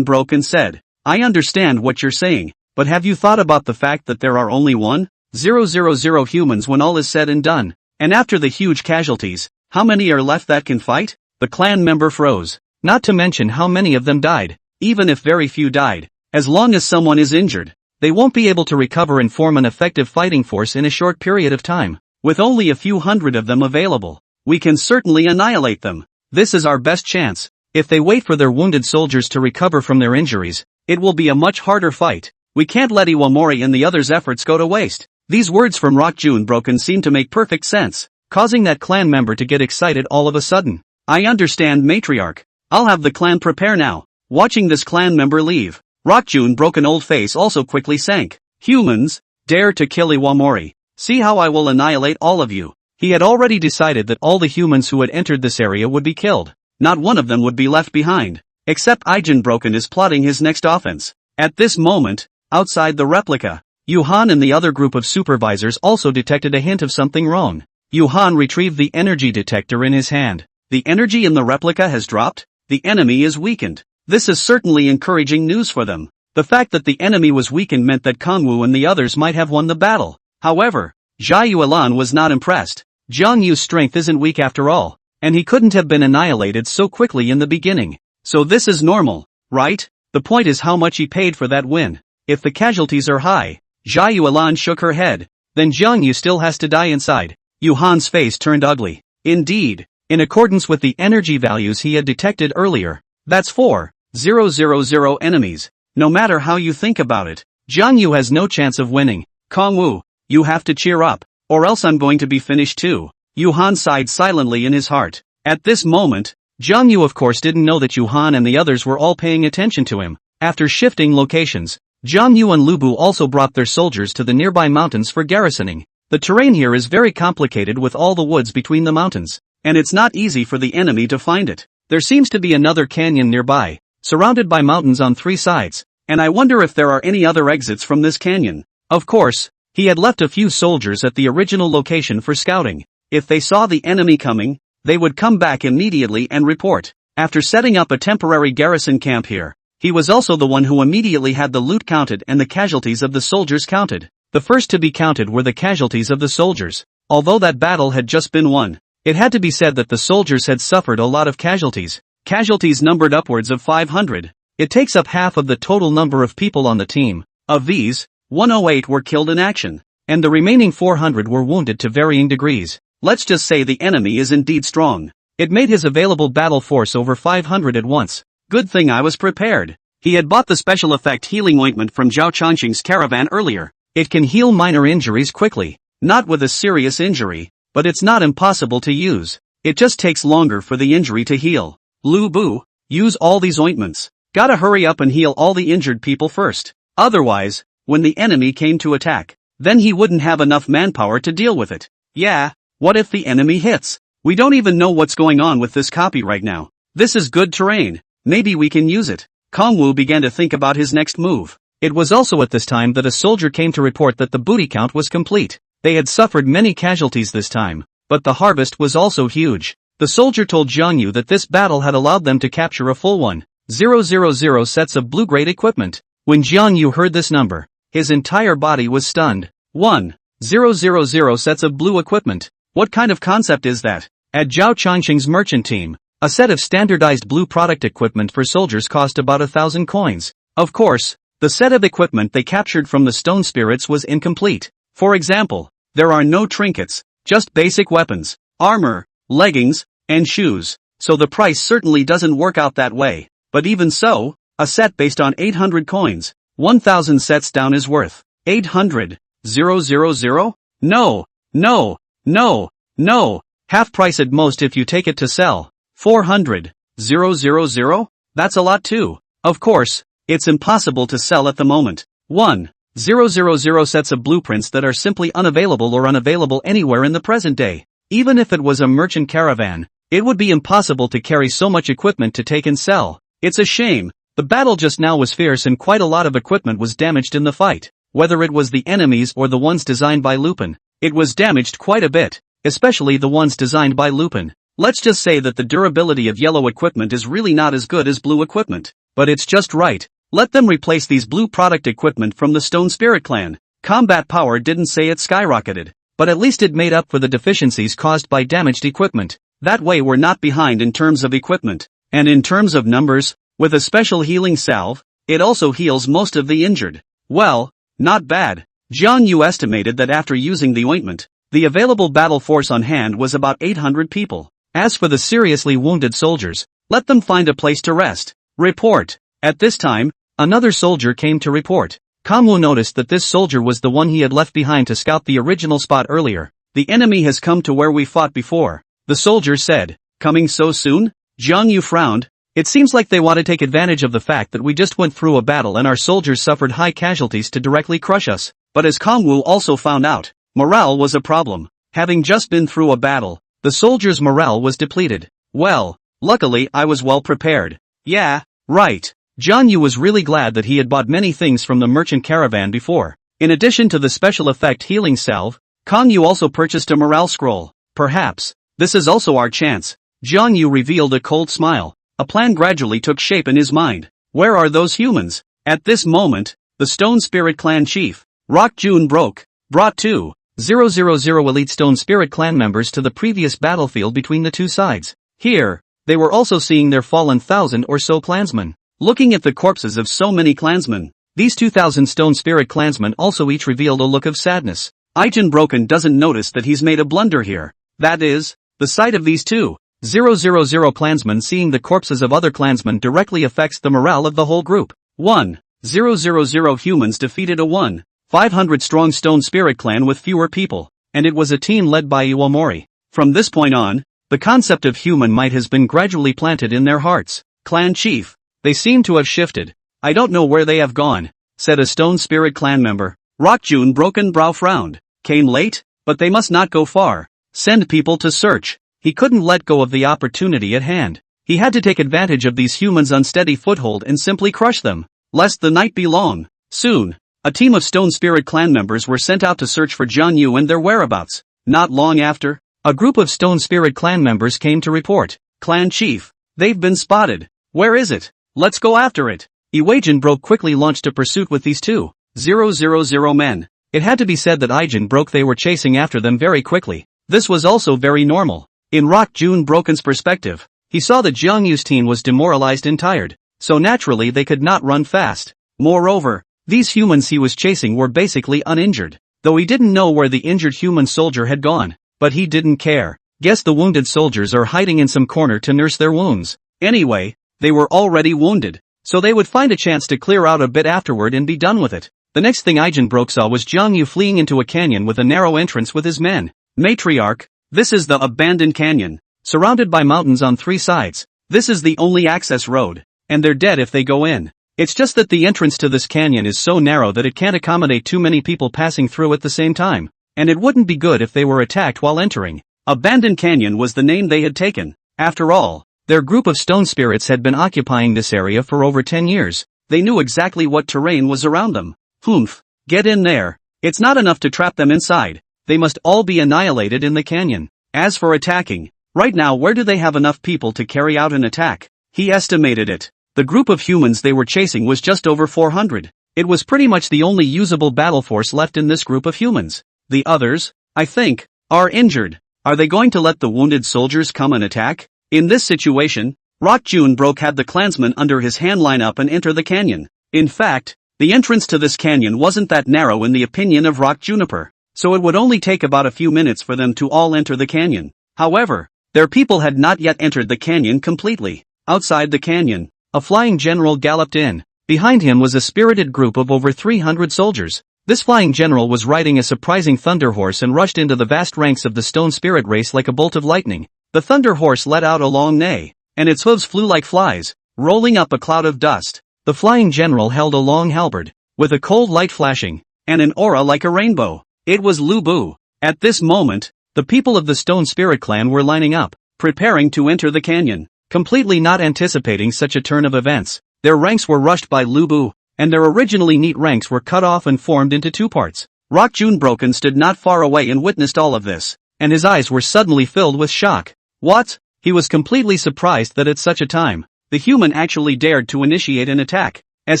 Broke and said, I understand what you're saying, but have you thought about the fact that there are only 1,000 humans when all is said and done? And after the huge casualties, how many are left that can fight? The clan member froze. Not to mention how many of them died. Even if very few died, as long as someone is injured, they won't be able to recover and form an effective fighting force in a short period of time. With only a few hundred of them available, we can certainly annihilate them. This is our best chance. If they wait for their wounded soldiers to recover from their injuries, it will be a much harder fight. We can't let Iwamori and the others' efforts go to waste. These words from Rockjun Broken seemed to make perfect sense, causing that clan member to get excited all of a sudden. I understand, Matriarch. I'll have the clan prepare now. Watching this clan member leave, Rockjun Broken old face also quickly sank. Humans, dare to kill Iwamori. See how I will annihilate all of you. He had already decided that all the humans who had entered this area would be killed. Not one of them would be left behind. Except Broken is plotting his next offense. At this moment, outside the replica, Yuhan and the other group of supervisors also detected a hint of something wrong. Yuhan retrieved the energy detector in his hand. The energy in the replica has dropped? The enemy is weakened. This is certainly encouraging news for them. The fact that the enemy was weakened meant that Kangwu and the others might have won the battle. However, Jia Yuelan was not impressed. Jiang Yu's strength isn't weak after all, and he couldn't have been annihilated so quickly in the beginning. So this is normal, right? The point is how much he paid for that win. If the casualties are high, Jia Yuelan shook her head, then Jiang Yu still has to die inside. Yuhan's face turned ugly. Indeed, in accordance with the energy values he had detected earlier, that's 4,000 enemies. No matter how you think about it, Jiang Yu has no chance of winning. Kangwu, you have to cheer up, or else I'm going to be finished too. Yuhan sighed silently in his heart. At this moment, Jiang Yu of course didn't know that Yuhan and the others were all paying attention to him. After shifting locations, Jiang Yu and Lubu also brought their soldiers to the nearby mountains for garrisoning. The terrain here is very complicated with all the woods between the mountains, and it's not easy for the enemy to find it. There seems to be another canyon nearby, surrounded by mountains on 3 sides, and I wonder if there are any other exits from this canyon. Of course, he had left a few soldiers at the original location for scouting. If they saw the enemy coming, they would come back immediately and report. After setting up a temporary garrison camp here, he was also the one who immediately had the loot counted and the casualties of the soldiers counted. The first to be counted were the casualties of the soldiers. Although that battle had just been won, it had to be said that the soldiers had suffered a lot of casualties. Casualties numbered upwards of 500. It takes up half of the total number of people on the team. Of these, 108 were killed in action, and the remaining 400 were wounded to varying degrees. Let's just say the enemy is indeed strong. It made his available battle force over 500 at once. Good thing I was prepared. He had bought the special effect healing ointment from Zhao Changqing's caravan earlier. It can heal minor injuries quickly. Not with a serious injury, but it's not impossible to use. It just takes longer for the injury to heal. Lubu, use all these ointments. Gotta hurry up and heal all the injured people first. Otherwise, when the enemy came to attack, then he wouldn't have enough manpower to deal with it. Yeah, what if the enemy hits? We don't even know what's going on with this copy right now. This is good terrain. Maybe we can use it. Kangwu began to think about his next move. It was also at this time that a soldier came to report that the booty count was complete. They had suffered many casualties this time, but the harvest was also huge. The soldier told Jiang Yu that this battle had allowed them to capture a full 1,000 sets of blue-grade equipment. When Jiang Yu heard this number, his entire body was stunned. 1,000 sets of blue equipment. What kind of concept is that? At Zhao Changqing's merchant team, a set of standardized blue product equipment for soldiers cost about 1,000 coins. Of course, the set of equipment they captured from the stone spirits was incomplete. For example, there are no trinkets, just basic weapons, armor, leggings, and shoes. so the price certainly doesn't work out that way. But even so, a set based on 800 coins, 1000 sets down is worth 800, 000? No, no, no, no, half price at most if you take it to sell. 400, 000? That's a lot too. Of course, it's impossible to sell at the moment. 1, 000 sets of blueprints that are simply unavailable or unavailable anywhere in the present day. Even if it was a merchant caravan, it would be impossible to carry so much equipment to take and sell. It's a shame. The battle just now was fierce and quite a lot of equipment was damaged in the fight. Whether it was the enemies or the ones designed by Lupin, it was damaged quite a bit, especially the ones designed by Lupin. Let's just say that the durability of yellow equipment is really not as good as blue equipment. But it's just right. Let them replace these blue product equipment from the Stone Spirit clan. Combat power didn't say it skyrocketed, but at least it made up for the deficiencies caused by damaged equipment. That way we're not behind in terms of equipment. And in terms of numbers, with a special healing salve, it also heals most of the injured. Well, not bad. Jiang Yu estimated that after using the ointment, the available battle force on hand was about 800 people. As for the seriously wounded soldiers, let them find a place to rest. Report. At this time, another soldier came to report. Kamwu noticed that this soldier was the one he had left behind to scout the original spot earlier. The enemy has come to where we fought before, the soldier said. Coming so soon? Zhang Yu frowned. It seems like they want to take advantage of the fact that we just went through a battle and our soldiers suffered high casualties to directly crush us. But as Kamwu also found out, morale was a problem. Having just been through a battle, the soldiers' morale was depleted. Well, luckily I was well prepared. Yeah, right. Jiang Yu was really glad that he had bought many things from the merchant caravan before. In addition to the special effect healing salve, Kang Yu also purchased a morale scroll. Perhaps, this is also our chance. Jiang Yu revealed a cold smile. A plan gradually took shape in his mind. Where are those humans? At this moment, the Stone Spirit Clan chief, Rock Jun brought 2,000 elite Stone Spirit Clan members to the previous battlefield between the two sides. Here, they were also seeing their fallen 1,000 or so clansmen. Looking at the corpses of so many clansmen, these 2,000 Stone Spirit clansmen also each revealed a look of sadness. Aijin Broken doesn't notice that he's made a blunder here. That is, the sight of these 2,000 clansmen seeing the corpses of other clansmen directly affects the morale of the whole group. 1,000 humans defeated a 1,500 strong Stone Spirit clan with fewer people, and it was a team led by Iwamori. From this point on, the concept of human might has been gradually planted in their hearts. Clan chief, they seem to have shifted. I don't know where they have gone, said a Stone Spirit clan member. Rock Jun Broken Brow frowned. Came late, but they must not go far. Send people to search. He couldn't let go of the opportunity at hand. He had to take advantage of these humans' unsteady foothold and simply crush them, lest the night be long. Soon, a team of Stone Spirit clan members were sent out to search for Jiang Yu and their whereabouts. Not long after, a group of Stone Spirit clan members came to report. Clan chief, they've been spotted. Where is it? Let's go after it. Iwaijin Broke quickly launched a pursuit with these 2,000 men. It had to be said that Aijin Broke they were chasing after them very quickly. This was also very normal. In Rock Jun Broken's perspective, he saw that Jiang Yu's team was demoralized and tired, so naturally they could not run fast. Moreover, these humans he was chasing were basically uninjured, though he didn't know where the injured human soldier had gone, but he didn't care. Guess the wounded soldiers are hiding in some corner to nurse their wounds. Anyway, they were already wounded, so they would find a chance to clear out a bit afterward and be done with it. The next thing Aijin Broke saw was Jiang Yu fleeing into a canyon with a narrow entrance with his men. Matriarch, this is the abandoned canyon, surrounded by mountains on three sides. This is the only access road, and they're dead if they go in. It's just that the entrance to this canyon is so narrow that it can't accommodate too many people passing through at the same time, and it wouldn't be good if they were attacked while entering. Abandoned Canyon was the name they had taken. After all, their group of stone spirits had been occupying this area for over 10 years. They knew exactly what terrain was around them. Humph, get in there. It's not enough to trap them inside. They must all be annihilated in the canyon. As for attacking, right now where do they have enough people to carry out an attack? He estimated it. The group of humans they were chasing was just over 400. It was pretty much the only usable battle force left in this group of humans. The others, I think, are injured. Are they going to let the wounded soldiers come and attack? In this situation, Rock Jun Broke had the clansmen under his hand line up and enter the canyon. In fact, the entrance to this canyon wasn't that narrow in the opinion of Rock Juniper, so it would only take about a few minutes for them to all enter the canyon. However, Their people had not yet entered the canyon completely. Outside the canyon, a flying general galloped in. Behind him was a spirited group of over 300 soldiers. This flying general was riding a surprising thunder horse and rushed into the vast ranks of the stone spirit race like a bolt of lightning. The thunder horse let out a long neigh, and its hooves flew like flies, rolling up a cloud of dust. The flying general held a long halberd, with a cold light flashing, and an aura like a rainbow. It was Lubu. At this moment, the people of the Stone Spirit clan were lining up, preparing to enter the canyon. Completely not anticipating such a turn of events, their ranks were rushed by Lubu, and their originally neat ranks were cut off and formed into two parts. Rock Junebroken stood not far away and witnessed all of this, and his eyes were suddenly filled with shock. What? He was completely surprised that at such a time, the human actually dared to initiate an attack. As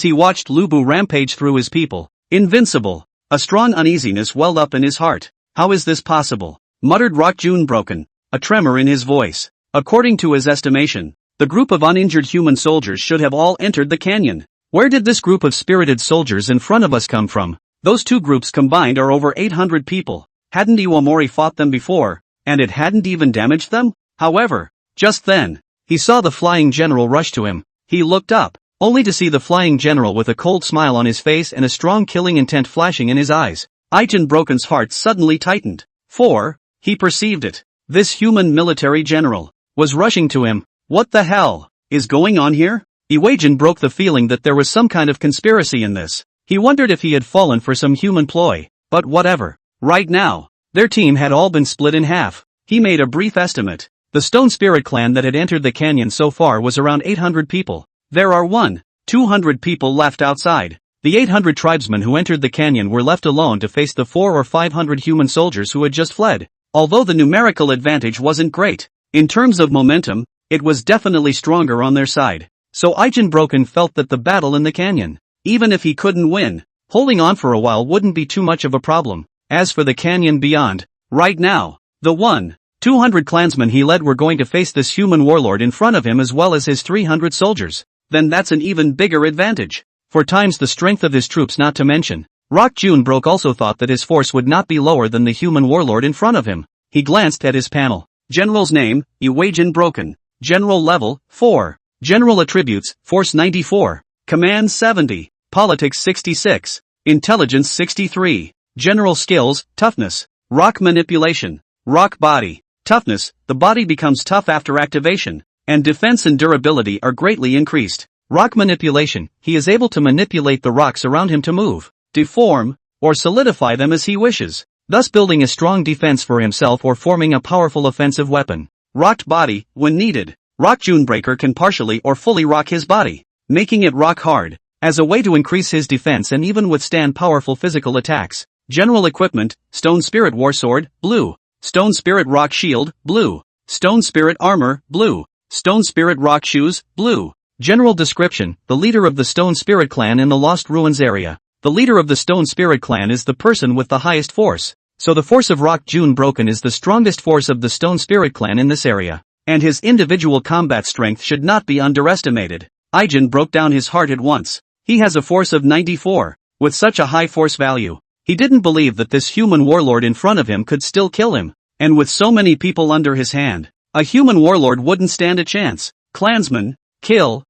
he watched Lubu rampage through his people, invincible, a strong uneasiness welled up in his heart. How is this possible? Muttered Rock Junebroken, a tremor in his voice. According to his estimation, the group of uninjured human soldiers should have all entered the canyon. Where did this group of spirited soldiers in front of us come from? Those two groups combined are over 800 people. Hadn't Iwamori fought them before, and it hadn't even damaged them? However, just then, he saw the flying general rush to him. He looked up, only to see the flying general with a cold smile on his face and a strong killing intent flashing in his eyes. Junebroken's heart suddenly tightened, for he perceived it. This human military general was rushing to him. What the hell is going on here? Iwagen broke the feeling that there was some kind of conspiracy in this. He wondered if he had fallen for some human ploy, but whatever. Right now, their team had all been split in half. He made a brief estimate. The Stone Spirit clan that had entered the canyon so far was around 800 people. There are 200 people left outside. The 800 tribesmen who entered the canyon were left alone to face the 400 or 500 human soldiers who had just fled. Although the numerical advantage wasn't great, in terms of momentum, it was definitely stronger on their side. So Junebroken felt that the battle in the canyon, even if he couldn't win, holding on for a while wouldn't be too much of a problem. As for the canyon beyond, right now, the 200 clansmen he led were going to face this human warlord in front of him as well as his 300 soldiers. Then that's an even bigger advantage. 4 times the strength of his troops, not to mention. Rock Junebroke also thought that his force would not be lower than the human warlord in front of him. He glanced at his panel. General's name, Iwagen Broken. General level, 4. General attributes, Force 94. Command 70. Politics 66. Intelligence 63. General skills, Toughness. Rock manipulation. Rock body. Toughness, the body becomes tough after activation, and defense and durability are greatly increased. Rock manipulation, he is able to manipulate the rocks around him to move, deform, or solidify them as he wishes, thus building a strong defense for himself or forming a powerful offensive weapon. Rocked body, when needed. Rock Junebreaker can partially or fully rock his body, making it rock hard, as a way to increase his defense and even withstand powerful physical attacks. General equipment, Stone Spirit War Sword, blue. Stone Spirit Rock Shield, blue. Stone Spirit Armor, blue. Stone Spirit Rock Shoes, blue. General description, the leader of the Stone Spirit clan in the Lost Ruins area. The leader of the Stone Spirit clan is the person with the highest force, so the force of Rock Junebroken is the strongest force of the Stone Spirit clan in this area, and his individual combat strength should not be underestimated. Ijen broke down his heart at once. He has a force of 94, with such a high force value. He didn't believe that this human warlord in front of him could still kill him, and with so many people under his hand, a human warlord wouldn't stand a chance. Clansmen, kill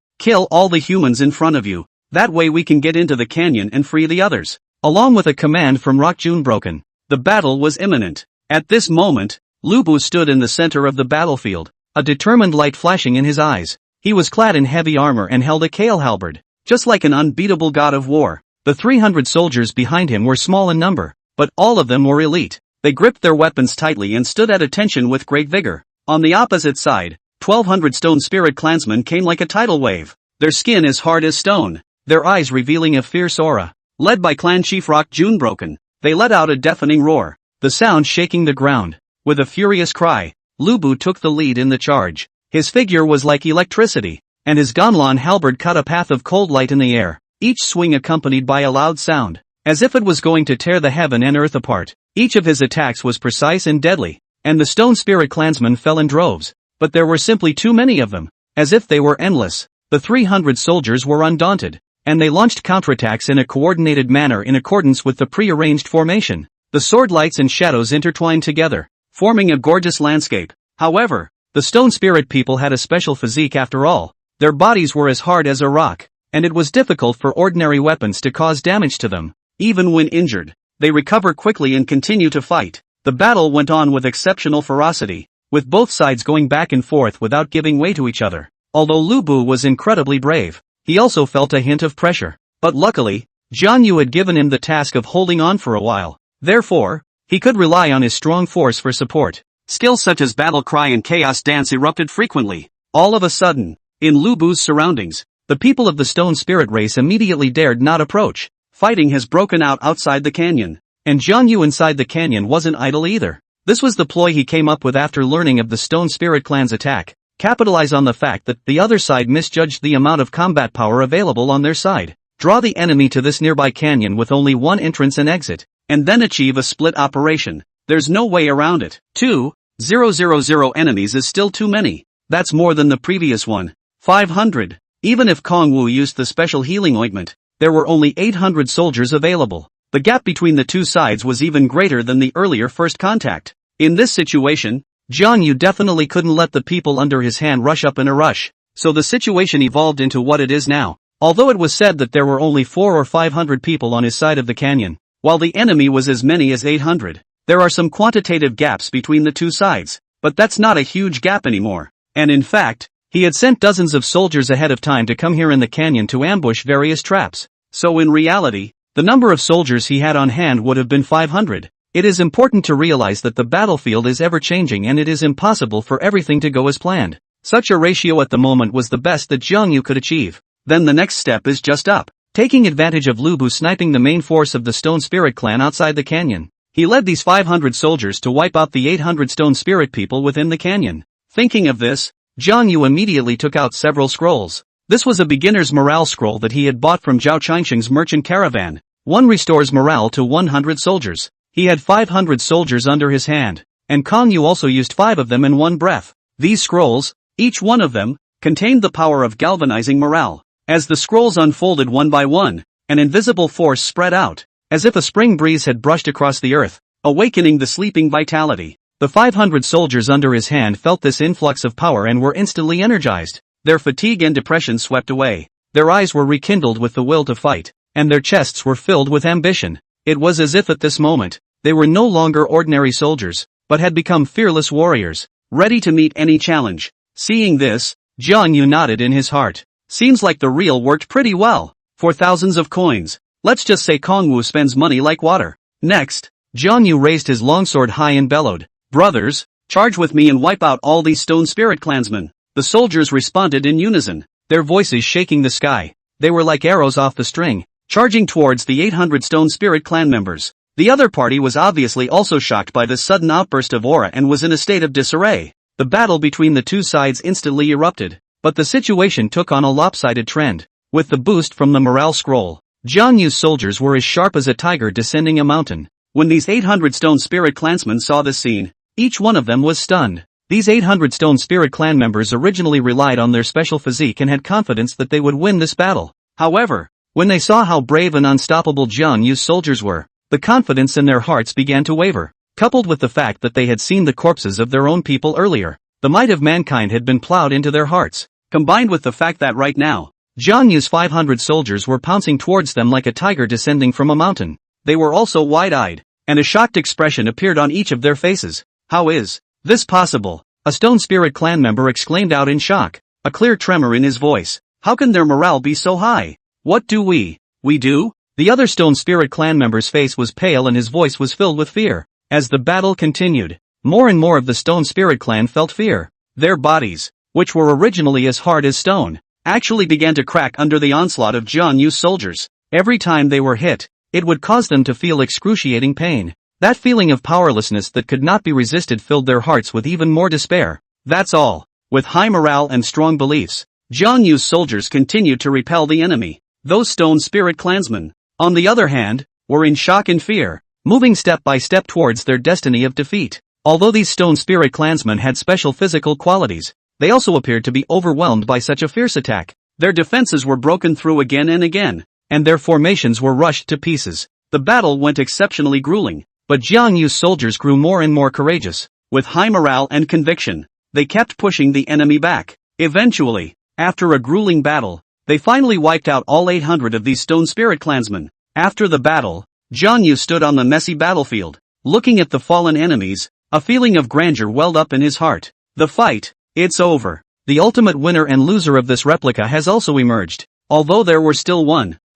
all the humans in front of you. That way we can get into the canyon and free the others. Along with a command from Rock Junebroken, the battle was imminent. At this moment, Lubu stood in the center of the battlefield, a determined light flashing in his eyes. He was clad in heavy armor and held a kale halberd, just like an unbeatable god of war. The 300 soldiers behind him were small in number, but all of them were elite. They gripped their weapons tightly and stood at attention with great vigor. On the opposite side, 1,200 Stone Spirit clansmen came like a tidal wave. Their skin as hard as stone, their eyes revealing a fierce aura. Led by Clan Chief Rock Junebroken, they let out a deafening roar, the sound shaking the ground. With a furious cry, Lubu took the lead in the charge. His figure was like electricity, and his Gonlon halberd cut a path of cold light in the air, each swing accompanied by a loud sound, as if it was going to tear the heaven and earth apart. Each of his attacks was precise and deadly, and the Stone Spirit clansmen fell in droves, but there were simply too many of them, as if they were endless. The 300 soldiers were undaunted, and they launched counterattacks in a coordinated manner in accordance with the pre-arranged formation. The sword lights and shadows intertwined together, forming a gorgeous landscape. However, The stone spirit people had a special physique after all. Their bodies were as hard as a rock, and it was difficult for ordinary weapons to cause damage to them. Even when injured, they recover quickly and continue to fight. The battle went on with exceptional ferocity, with both sides going back and forth without giving way to each other. Although Lubu was incredibly brave, he also felt a hint of pressure. But luckily, Jiang Yu had given him the task of holding on for a while. Therefore, he could rely on his strong force for support. Skills such as battle cry and chaos dance erupted frequently. All of a sudden, in Lubu's surroundings, the people of the stone spirit race immediately dared not approach. Fighting has broken out outside the canyon, and Jiang Yu inside the canyon wasn't idle either. This was the ploy he came up with after learning of the stone spirit clan's attack. Capitalize on the fact that the other side misjudged the amount of combat power available on their side. Draw the enemy to this nearby canyon with only one entrance and exit, and then achieve a split operation. There's no way around it. 2,000 enemies is still too many. That's more than the previous one. 500. Even if Kong Wu used the special healing ointment, there were only 800 soldiers available. The gap between the two sides was even greater than the earlier first contact. In this situation, Jiang Yu definitely couldn't let the people under his hand rush up in a rush, so the situation evolved into what it is now. Although it was said that there were only 400 or 500 people on his side of the canyon, while the enemy was as many as 800. There are some quantitative gaps between the two sides, but that's not a huge gap anymore. And in fact, he had sent dozens of soldiers ahead of time to come here in the canyon to ambush various traps. So in reality, the number of soldiers he had on hand would have been 500. It is important to realize that the battlefield is ever-changing and it is impossible for everything to go as planned. Such a ratio at the moment was the best that Jiang Yu could achieve. Then the next step is just up. Taking advantage of Lubu sniping the main force of the Stone Spirit clan outside the canyon, he led these 500 soldiers to wipe out the 800 Stone Spirit people within the canyon. Thinking of this, Jiang Yu immediately took out several scrolls. This was a beginner's morale scroll that he had bought from Zhao Changsheng's merchant caravan. One restores morale to 100 soldiers. He had 500 soldiers under his hand, and Kong Yu also used 5 of them in one breath. These scrolls, each one of them, contained the power of galvanizing morale. As the scrolls unfolded one by one, an invisible force spread out, as if a spring breeze had brushed across the earth, awakening the sleeping vitality. The 500 soldiers under his hand felt this influx of power and were instantly energized. Their fatigue and depression swept away. Their eyes were rekindled with the will to fight, and their chests were filled with ambition. It was as if at this moment, they were no longer ordinary soldiers, but had become fearless warriors, ready to meet any challenge. Seeing this, Jiang Yu nodded in his heart. Seems like the reel worked pretty well. For thousands of coins, let's just say Kong Wu spends money like water. Next, Jiang Yu raised his longsword high and bellowed, "Brothers, charge with me and wipe out all these stone spirit clansmen." The soldiers responded in unison, their voices shaking the sky. They were like arrows off the string, charging towards the 800 stone spirit clan members. The other party was obviously also shocked by this sudden outburst of aura and was in a state of disarray. The battle between the two sides instantly erupted, but the situation took on a lopsided trend. With the boost from the morale scroll, Jiang Yu's soldiers were as sharp as a tiger descending a mountain. When these 800 stone spirit clansmen saw this scene, each one of them was stunned. These 800 stone spirit clan members originally relied on their special physique and had confidence that they would win this battle. However, when they saw how brave and unstoppable Jiang Yu's soldiers were, the confidence in their hearts began to waver. Coupled with the fact that they had seen the corpses of their own people earlier, the might of mankind had been plowed into their hearts. Combined with the fact that right now, Jiang Yu's 500 soldiers were pouncing towards them like a tiger descending from a mountain. They were also wide-eyed, and a shocked expression appeared on each of their faces. "How is this possible?" A stone spirit clan member exclaimed out in shock, a clear tremor in his voice. "How can their morale be so high? What do we do?" The other stone spirit clan member's face was pale and his voice was filled with fear. As the battle continued, more and more of the stone spirit clan felt fear. Their bodies, which were originally as hard as stone, actually began to crack under the onslaught of Jiang Yu's soldiers. Every time they were hit, it would cause them to feel excruciating pain. That feeling of powerlessness that could not be resisted filled their hearts with even more despair. That's all. With high morale and strong beliefs, Jiang Yu's soldiers continued to repel the enemy. Those stone spirit clansmen, on the other hand, were in shock and fear, moving step by step towards their destiny of defeat. Although these stone spirit clansmen had special physical qualities, they also appeared to be overwhelmed by such a fierce attack. Their defenses were broken through again and again, and their formations were rushed to pieces. The battle went exceptionally grueling, but Jiang Yu's soldiers grew more and more courageous. With high morale and conviction, they kept pushing the enemy back. Eventually, after a grueling battle, they finally wiped out all 800 of these stone spirit clansmen. After the battle, Jiang Yu stood on the messy battlefield, looking at the fallen enemies. A feeling of grandeur welled up in his heart. The fight, it's over. The ultimate winner and loser of this replica has also emerged. Although there were still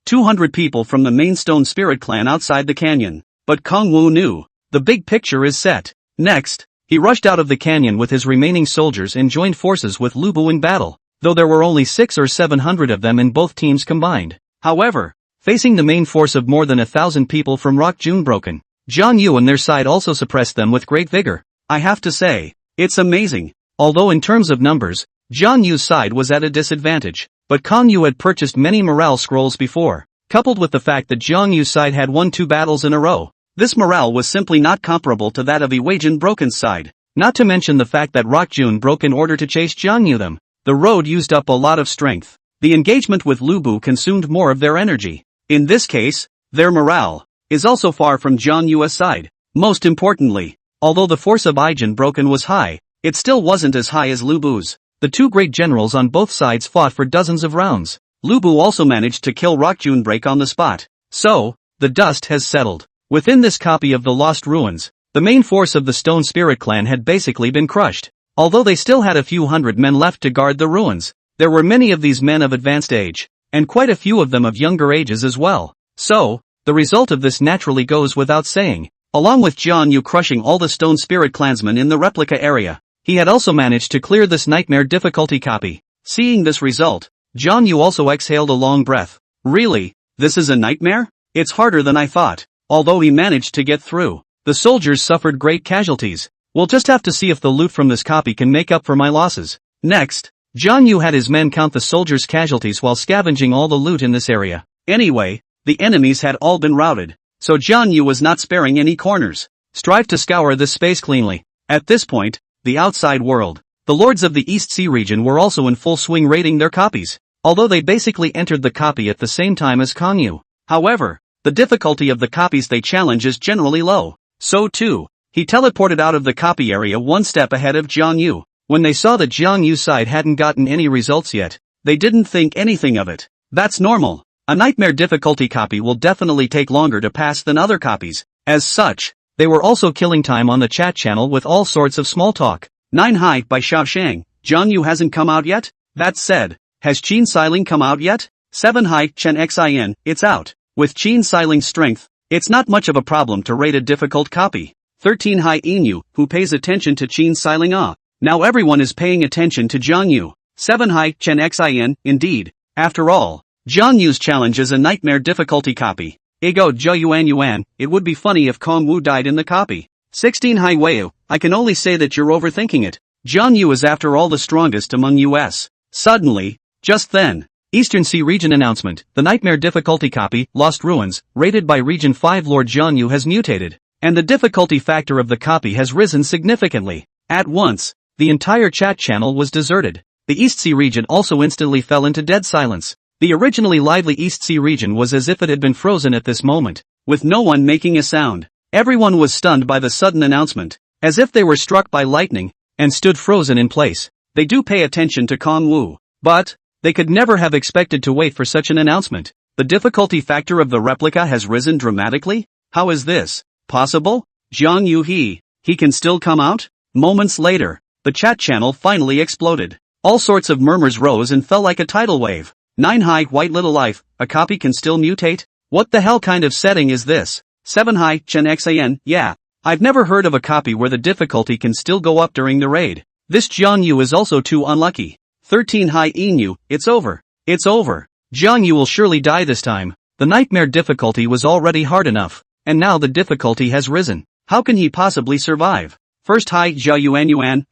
200 people from the main stone spirit clan outside the canyon. But Kong Wu knew, the big picture is set. Next, he rushed out of the canyon with his remaining soldiers and joined forces with Lubu in battle, though there were only 600 or 700 of them in both teams combined. However, facing the main force of more than 1,000 people from Rock Junebroken, Jiang Yu and their side also suppressed them with great vigor. I have to say, it's amazing. Although in terms of numbers, Jiang Yu's side was at a disadvantage, but Kong Yu had purchased many morale scrolls before, coupled with the fact that Jiang Yu's side had won 2 battles in a row. This morale was simply not comparable to that of Wei Junebroken's side, not to mention the fact that Rock June broke in order to chase Jiang Yu them. The road used up a lot of strength. The engagement with Lubu consumed more of their energy. In this case, their morale is also far from Jiang Yu's side. Most importantly, although the force of Wei Junebroken was high, it still wasn't as high as Lubu's. The two great generals on both sides fought for dozens of rounds. Lubu also managed to kill Rock Junebreak on the spot. So, the dust has settled. Within this copy of the Lost Ruins, the main force of the Stone Spirit clan had basically been crushed. Although they still had a few hundred men left to guard the ruins, there were many of these men of advanced age, and quite a few of them of younger ages as well. So, the result of this naturally goes without saying. Along with Jiang Yu crushing all the Stone Spirit clansmen in the replica area, he had also managed to clear this nightmare difficulty copy. Seeing this result, Jiang Yu also exhaled a long breath. Really? This is a nightmare? It's harder than I thought. Although he managed to get through, the soldiers suffered great casualties. We'll just have to see if the loot from this copy can make up for my losses. Next, Jiang Yu had his men count the soldiers' casualties while scavenging all the loot in this area. Anyway, the enemies had all been routed, so Jiang Yu was not sparing any corners. Strive to scour this space cleanly. At this point, the outside world, the lords of the East Sea region were also in full swing raiding their copies, although they basically entered the copy at the same time as Kong Yu. However, the difficulty of the copies they challenge is generally low. So too, he teleported out of the copy area one step ahead of Jiang Yu. When they saw that Jiang Yu's side hadn't gotten any results yet, they didn't think anything of it. That's normal. A nightmare difficulty copy will definitely take longer to pass than other copies. As such, they were also killing time on the chat channel with all sorts of small talk. 9 Hi by Xiaoshang. Jiang Yu hasn't come out yet? That said, has Qin Xiling come out yet? 7 Hi Chen Xin, it's out. With Qin Xiling's strength, it's not much of a problem to raid a difficult copy. 13 Hi Yu, who pays attention to Qin Xiling. Now everyone is paying attention to Jiang Yu. 7 Hi Chen Xin, indeed. After all, Jiang Yu's challenge is a nightmare difficulty copy. Ego Zhou Yuan, it would be funny if Kong Wu died in the copy. 16 Hai Weiyu, I can only say that you're overthinking it. Jiang Yu is after all the strongest among us. Suddenly, just then, Eastern Sea Region announcement, the nightmare difficulty copy, Lost Ruins, rated by Region 5 Lord Jiang Yu has mutated, and the difficulty factor of the copy has risen significantly. At once, the entire chat channel was deserted. The East Sea Region also instantly fell into dead silence. The originally lively East Sea Region was as if it had been frozen at this moment, with no one making a sound. Everyone was stunned by the sudden announcement, as if they were struck by lightning, and stood frozen in place. They do pay attention to Kong Wu, but they could never have expected to wait for such an announcement. The difficulty factor of the replica has risen dramatically? How is this possible? Jiang Yu he can still come out? Moments later, the chat channel finally exploded. All sorts of murmurs rose and fell like a tidal wave. 9 Hi White Little Life, a copy can still mutate? What the hell kind of setting is this? 7 Hi Chen Xin, yeah. I've never heard of a copy where the difficulty can still go up during the raid. This Jiang Yu is also too unlucky. 13 Hi Yu, it's over. It's over. Jiang Yu will surely die this time. The nightmare difficulty was already hard enough, and now the difficulty has risen. How can he possibly survive? First Hi Zhou Yuan,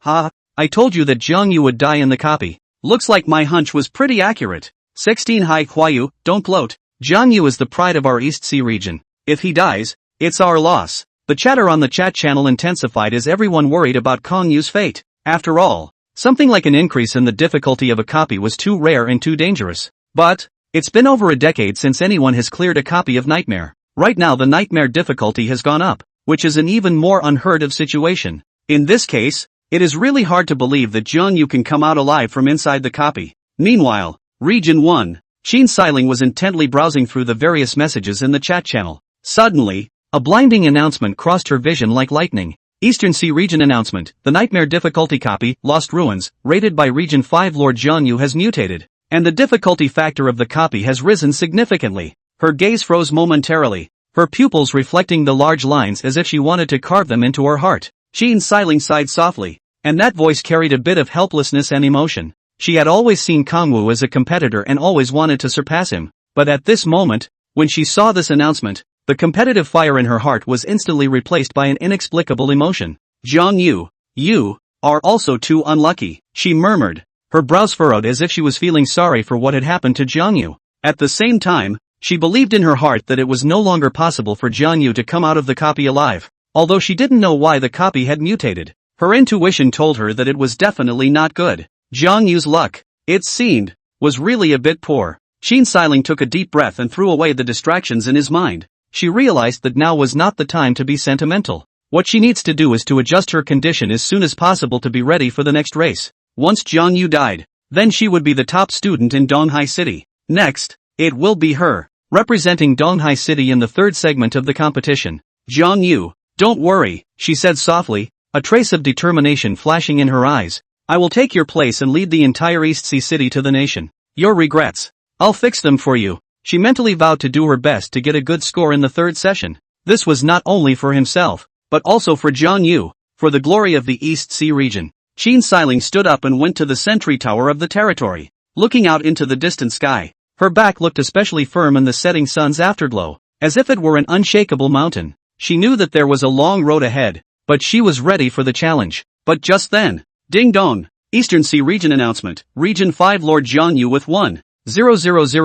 I told you that Jiang Yu would die in the copy. Looks like my hunch was pretty accurate. 16 Hai Huayu, don't gloat. Jiang Yu is the pride of our East Sea region. If he dies, it's our loss. The chatter on the chat channel intensified as everyone worried about Kong Yu's fate. After all, something like an increase in the difficulty of a copy was too rare and too dangerous. But it's been over a decade since anyone has cleared a copy of Nightmare. Right now the Nightmare difficulty has gone up, which is an even more unheard of situation. In this case, It is really hard to believe that Jiang Yu can come out alive from inside the copy. Meanwhile, Region 1, Xiang Yu was intently browsing through the various messages in the chat channel. Suddenly, a blinding announcement crossed her vision like lightning. Eastern Sea Region announcement, the Nightmare difficulty copy, Lost Ruins, rated by Region 5 Lord Jiang Yu has mutated, and the difficulty factor of the copy has risen significantly. Her gaze froze momentarily, her pupils reflecting the large lines as if she wanted to carve them into her heart. Xiang Yu sighed softly, and that voice carried a bit of helplessness and emotion. She had always seen Kongwu as a competitor and always wanted to surpass him, but at this moment, when she saw this announcement, the competitive fire in her heart was instantly replaced by an inexplicable emotion. Jiang Yu, you are also too unlucky, she murmured, her brows furrowed as if she was feeling sorry for what had happened to Jiang Yu. At the same time, she believed in her heart that it was no longer possible for Jiang Yu to come out of the copy alive. Although she didn't know why the copy had mutated, her intuition told her that it was definitely not good. Jiang Yu's luck, it seemed, was really a bit poor. Xiang Yu took a deep breath and threw away the distractions in his mind. She realized that now was not the time to be sentimental. What she needs to do is to adjust her condition as soon as possible to be ready for the next race. Once Jiang Yu died, then she would be the top student in Donghai City. Next, it will be her, representing Donghai City in the third segment of the competition. Jiang Yu, don't worry, she said softly, a trace of determination flashing in her eyes. I will take your place and lead the entire East Sea City to the nation. Your regrets, I'll fix them for you. She mentally vowed to do her best to get a good score in the third session. This was not only for himself, but also for Jiang Yu, for the glory of the East Sea region. Xiang Yu stood up and went to the sentry tower of the territory. Looking out into the distant sky, her back looked especially firm in the setting sun's afterglow, as if it were an unshakable mountain. She knew that there was a long road ahead, but she was ready for the challenge. But just then, ding dong, Eastern Sea region announcement, Region 5 Lord Jiang Yu with 1,000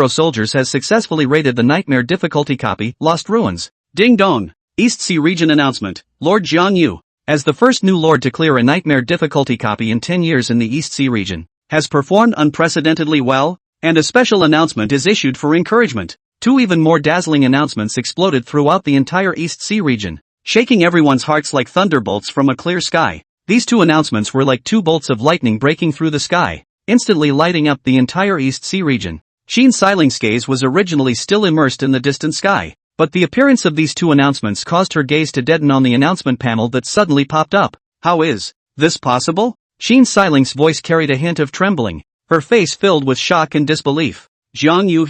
soldiers has successfully raided the Nightmare difficulty copy, Lost Ruins. Ding dong, East Sea region announcement, Lord Jiang Yu, as the first new lord to clear a Nightmare difficulty copy in 10 years in the East Sea region, has performed unprecedentedly well, and a special announcement is issued for encouragement. Two even more dazzling announcements exploded throughout the entire East Sea region, shaking everyone's hearts like thunderbolts from a clear sky. These two announcements were like two bolts of lightning breaking through the sky, instantly lighting up the entire East Sea region. Xiang Yu's gaze was originally still immersed in the distant sky, but the appearance of these two announcements caused her gaze to deaden on the announcement panel that suddenly popped up. How is this possible? Xiang Yu's voice carried a hint of trembling, her face filled with shock and disbelief. Jiang Yu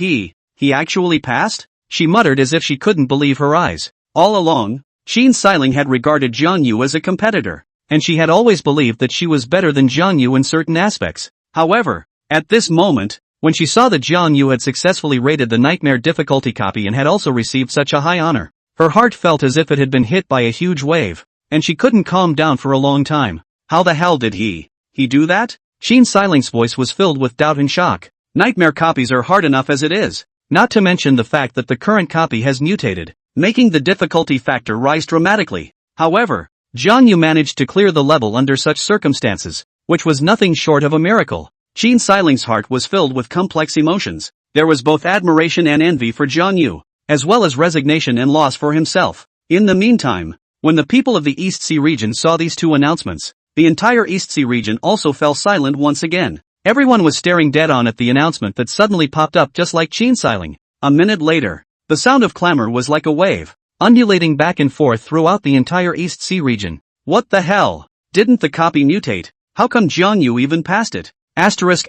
he actually passed? She muttered as if she couldn't believe her eyes. All along, Xiang Yu had regarded Jiang Yu as a competitor, and she had always believed that she was better than Jiang Yu in certain aspects. However, at this moment, when she saw that Jiang Yu had successfully raided the Nightmare difficulty copy and had also received such a high honor, her heart felt as if it had been hit by a huge wave, and she couldn't calm down for a long time. How the hell did he do that? Xiang Yu's voice was filled with doubt and shock. Nightmare copies are hard enough as it is, not to mention the fact that the current copy has mutated, making the difficulty factor rise dramatically. However, Jiang Yu managed to clear the level under such circumstances, which was nothing short of a miracle. Xiang Yu's heart was filled with complex emotions. There was both admiration and envy for Jiang Yu, as well as resignation and loss for himself. In the meantime, when the people of the East Sea region saw these two announcements, the entire East Sea region also fell silent once again. Everyone was staring dead on at the announcement that suddenly popped up just like Xiang Yu. A minute later, the sound of clamor was like a wave, undulating back and forth throughout the entire East Sea region. What the hell? Didn't the copy mutate? How come Jiang Yu even passed it? Asterisk.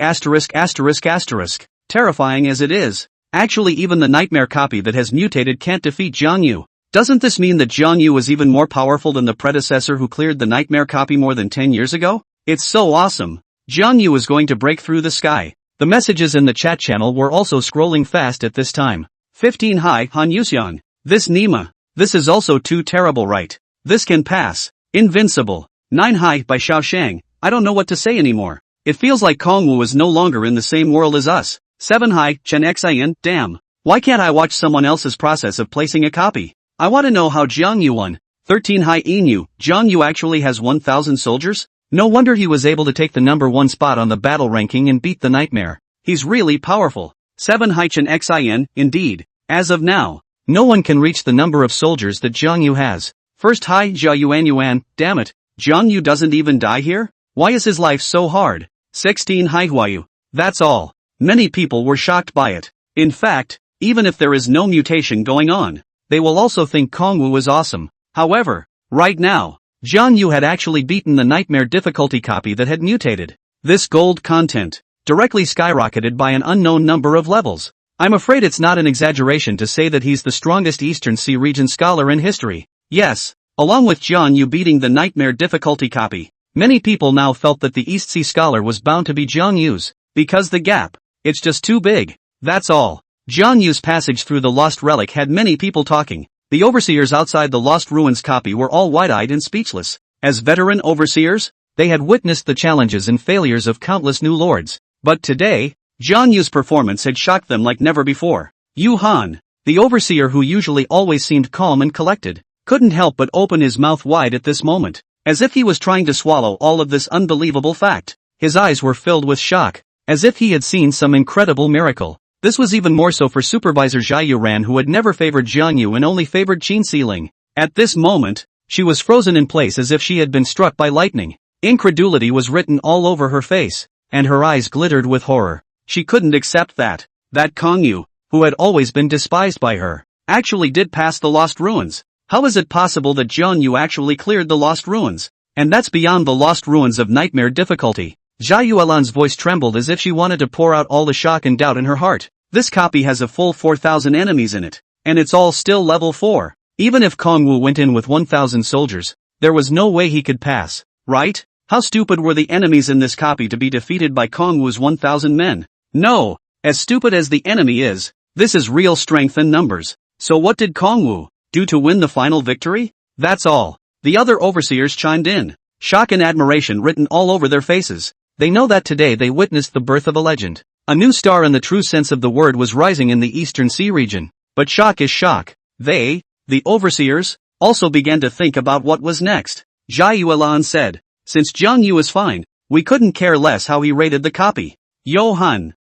Terrifying as it is, actually even the Nightmare copy that has mutated can't defeat Jiang Yu. Doesn't this mean that Jiang Yu is even more powerful than the predecessor who cleared the Nightmare copy more than 10 years ago? It's so awesome. Jiang Yu is going to break through the sky. The messages in the chat channel were also scrolling fast at this time. 15 Hi Han Yuxiang. This Nima. This is also too terrible, right? This can pass. Invincible. 9 Hi by Xiaoshang. I don't know what to say anymore. It feels like Kongwu is no longer in the same world as us. 7 Hi Chen Xin. Damn. Why can't I watch someone else's process of placing a copy? I want to know how Jiang Yu won. 13 Hi Yu. Jiang Yu actually has 1,000 soldiers? No wonder he was able to take the number 1 spot on the battle ranking and beat the Nightmare. He's really powerful. 7 Hai Chen Xin, indeed. As of now, no one can reach the number of soldiers that Jiang Yu has. First Hai Jia Yuan, damn it, Jiang Yu doesn't even die here? Why is his life so hard? 16 Huo Yu. That's all. Many people were shocked by it. In fact, even if there is no mutation going on, they will also think Kongwu is awesome. However, right now, Jiang Yu had actually beaten the nightmare difficulty copy that had mutated. This gold content directly skyrocketed by an unknown number of levels. I'm afraid it's not an exaggeration to say that he's the strongest Eastern Sea region scholar in history. Yes, along with Jiang Yu beating the nightmare difficulty copy, many people now felt that the East Sea scholar was bound to be Jiang Yu's, because the gap, it's just too big. That's all. Jiang Yu's passage through the Lost Relic had many people talking. The overseers outside the Lost Ruins copy were all wide-eyed and speechless. As veteran overseers, they had witnessed the challenges and failures of countless new lords. But today, Jiang Yu's performance had shocked them like never before. Yu Han, the overseer who usually always seemed calm and collected, couldn't help but open his mouth wide at this moment, as if he was trying to swallow all of this unbelievable fact. His eyes were filled with shock, as if he had seen some incredible miracle. This was even more so for Supervisor Zhai Yuran, who had never favored Jiang Yu and only favored Qin Siling. At this moment, she was frozen in place as if she had been struck by lightning. Incredulity was written all over her face, and her eyes glittered with horror. She couldn't accept that Kong Yu, who had always been despised by her, actually did pass the Lost Ruins. How is it possible that Jiang Yu actually cleared the Lost Ruins? And that's beyond the Lost Ruins of nightmare difficulty. Zhai Yuelan's voice trembled as if she wanted to pour out all the shock and doubt in her heart. This copy has a full 4,000 enemies in it, and it's all still level 4. Even if Kongwu went in with 1,000 soldiers, there was no way he could pass, right? How stupid were the enemies in this copy to be defeated by Kongwu's 1,000 men? No, as stupid as the enemy is, this is real strength and numbers. So what did Kongwu do to win the final victory? That's all. The other overseers chimed in, shock and admiration written all over their faces. They know that today they witnessed the birth of a legend. A new star in the true sense of the word was rising in the Eastern Sea region. But shock is shock. They, the overseers, also began to think about what was next. Zhai Yuelan said, since Jiang Yu is fine, we couldn't care less how he rated the copy. Johan.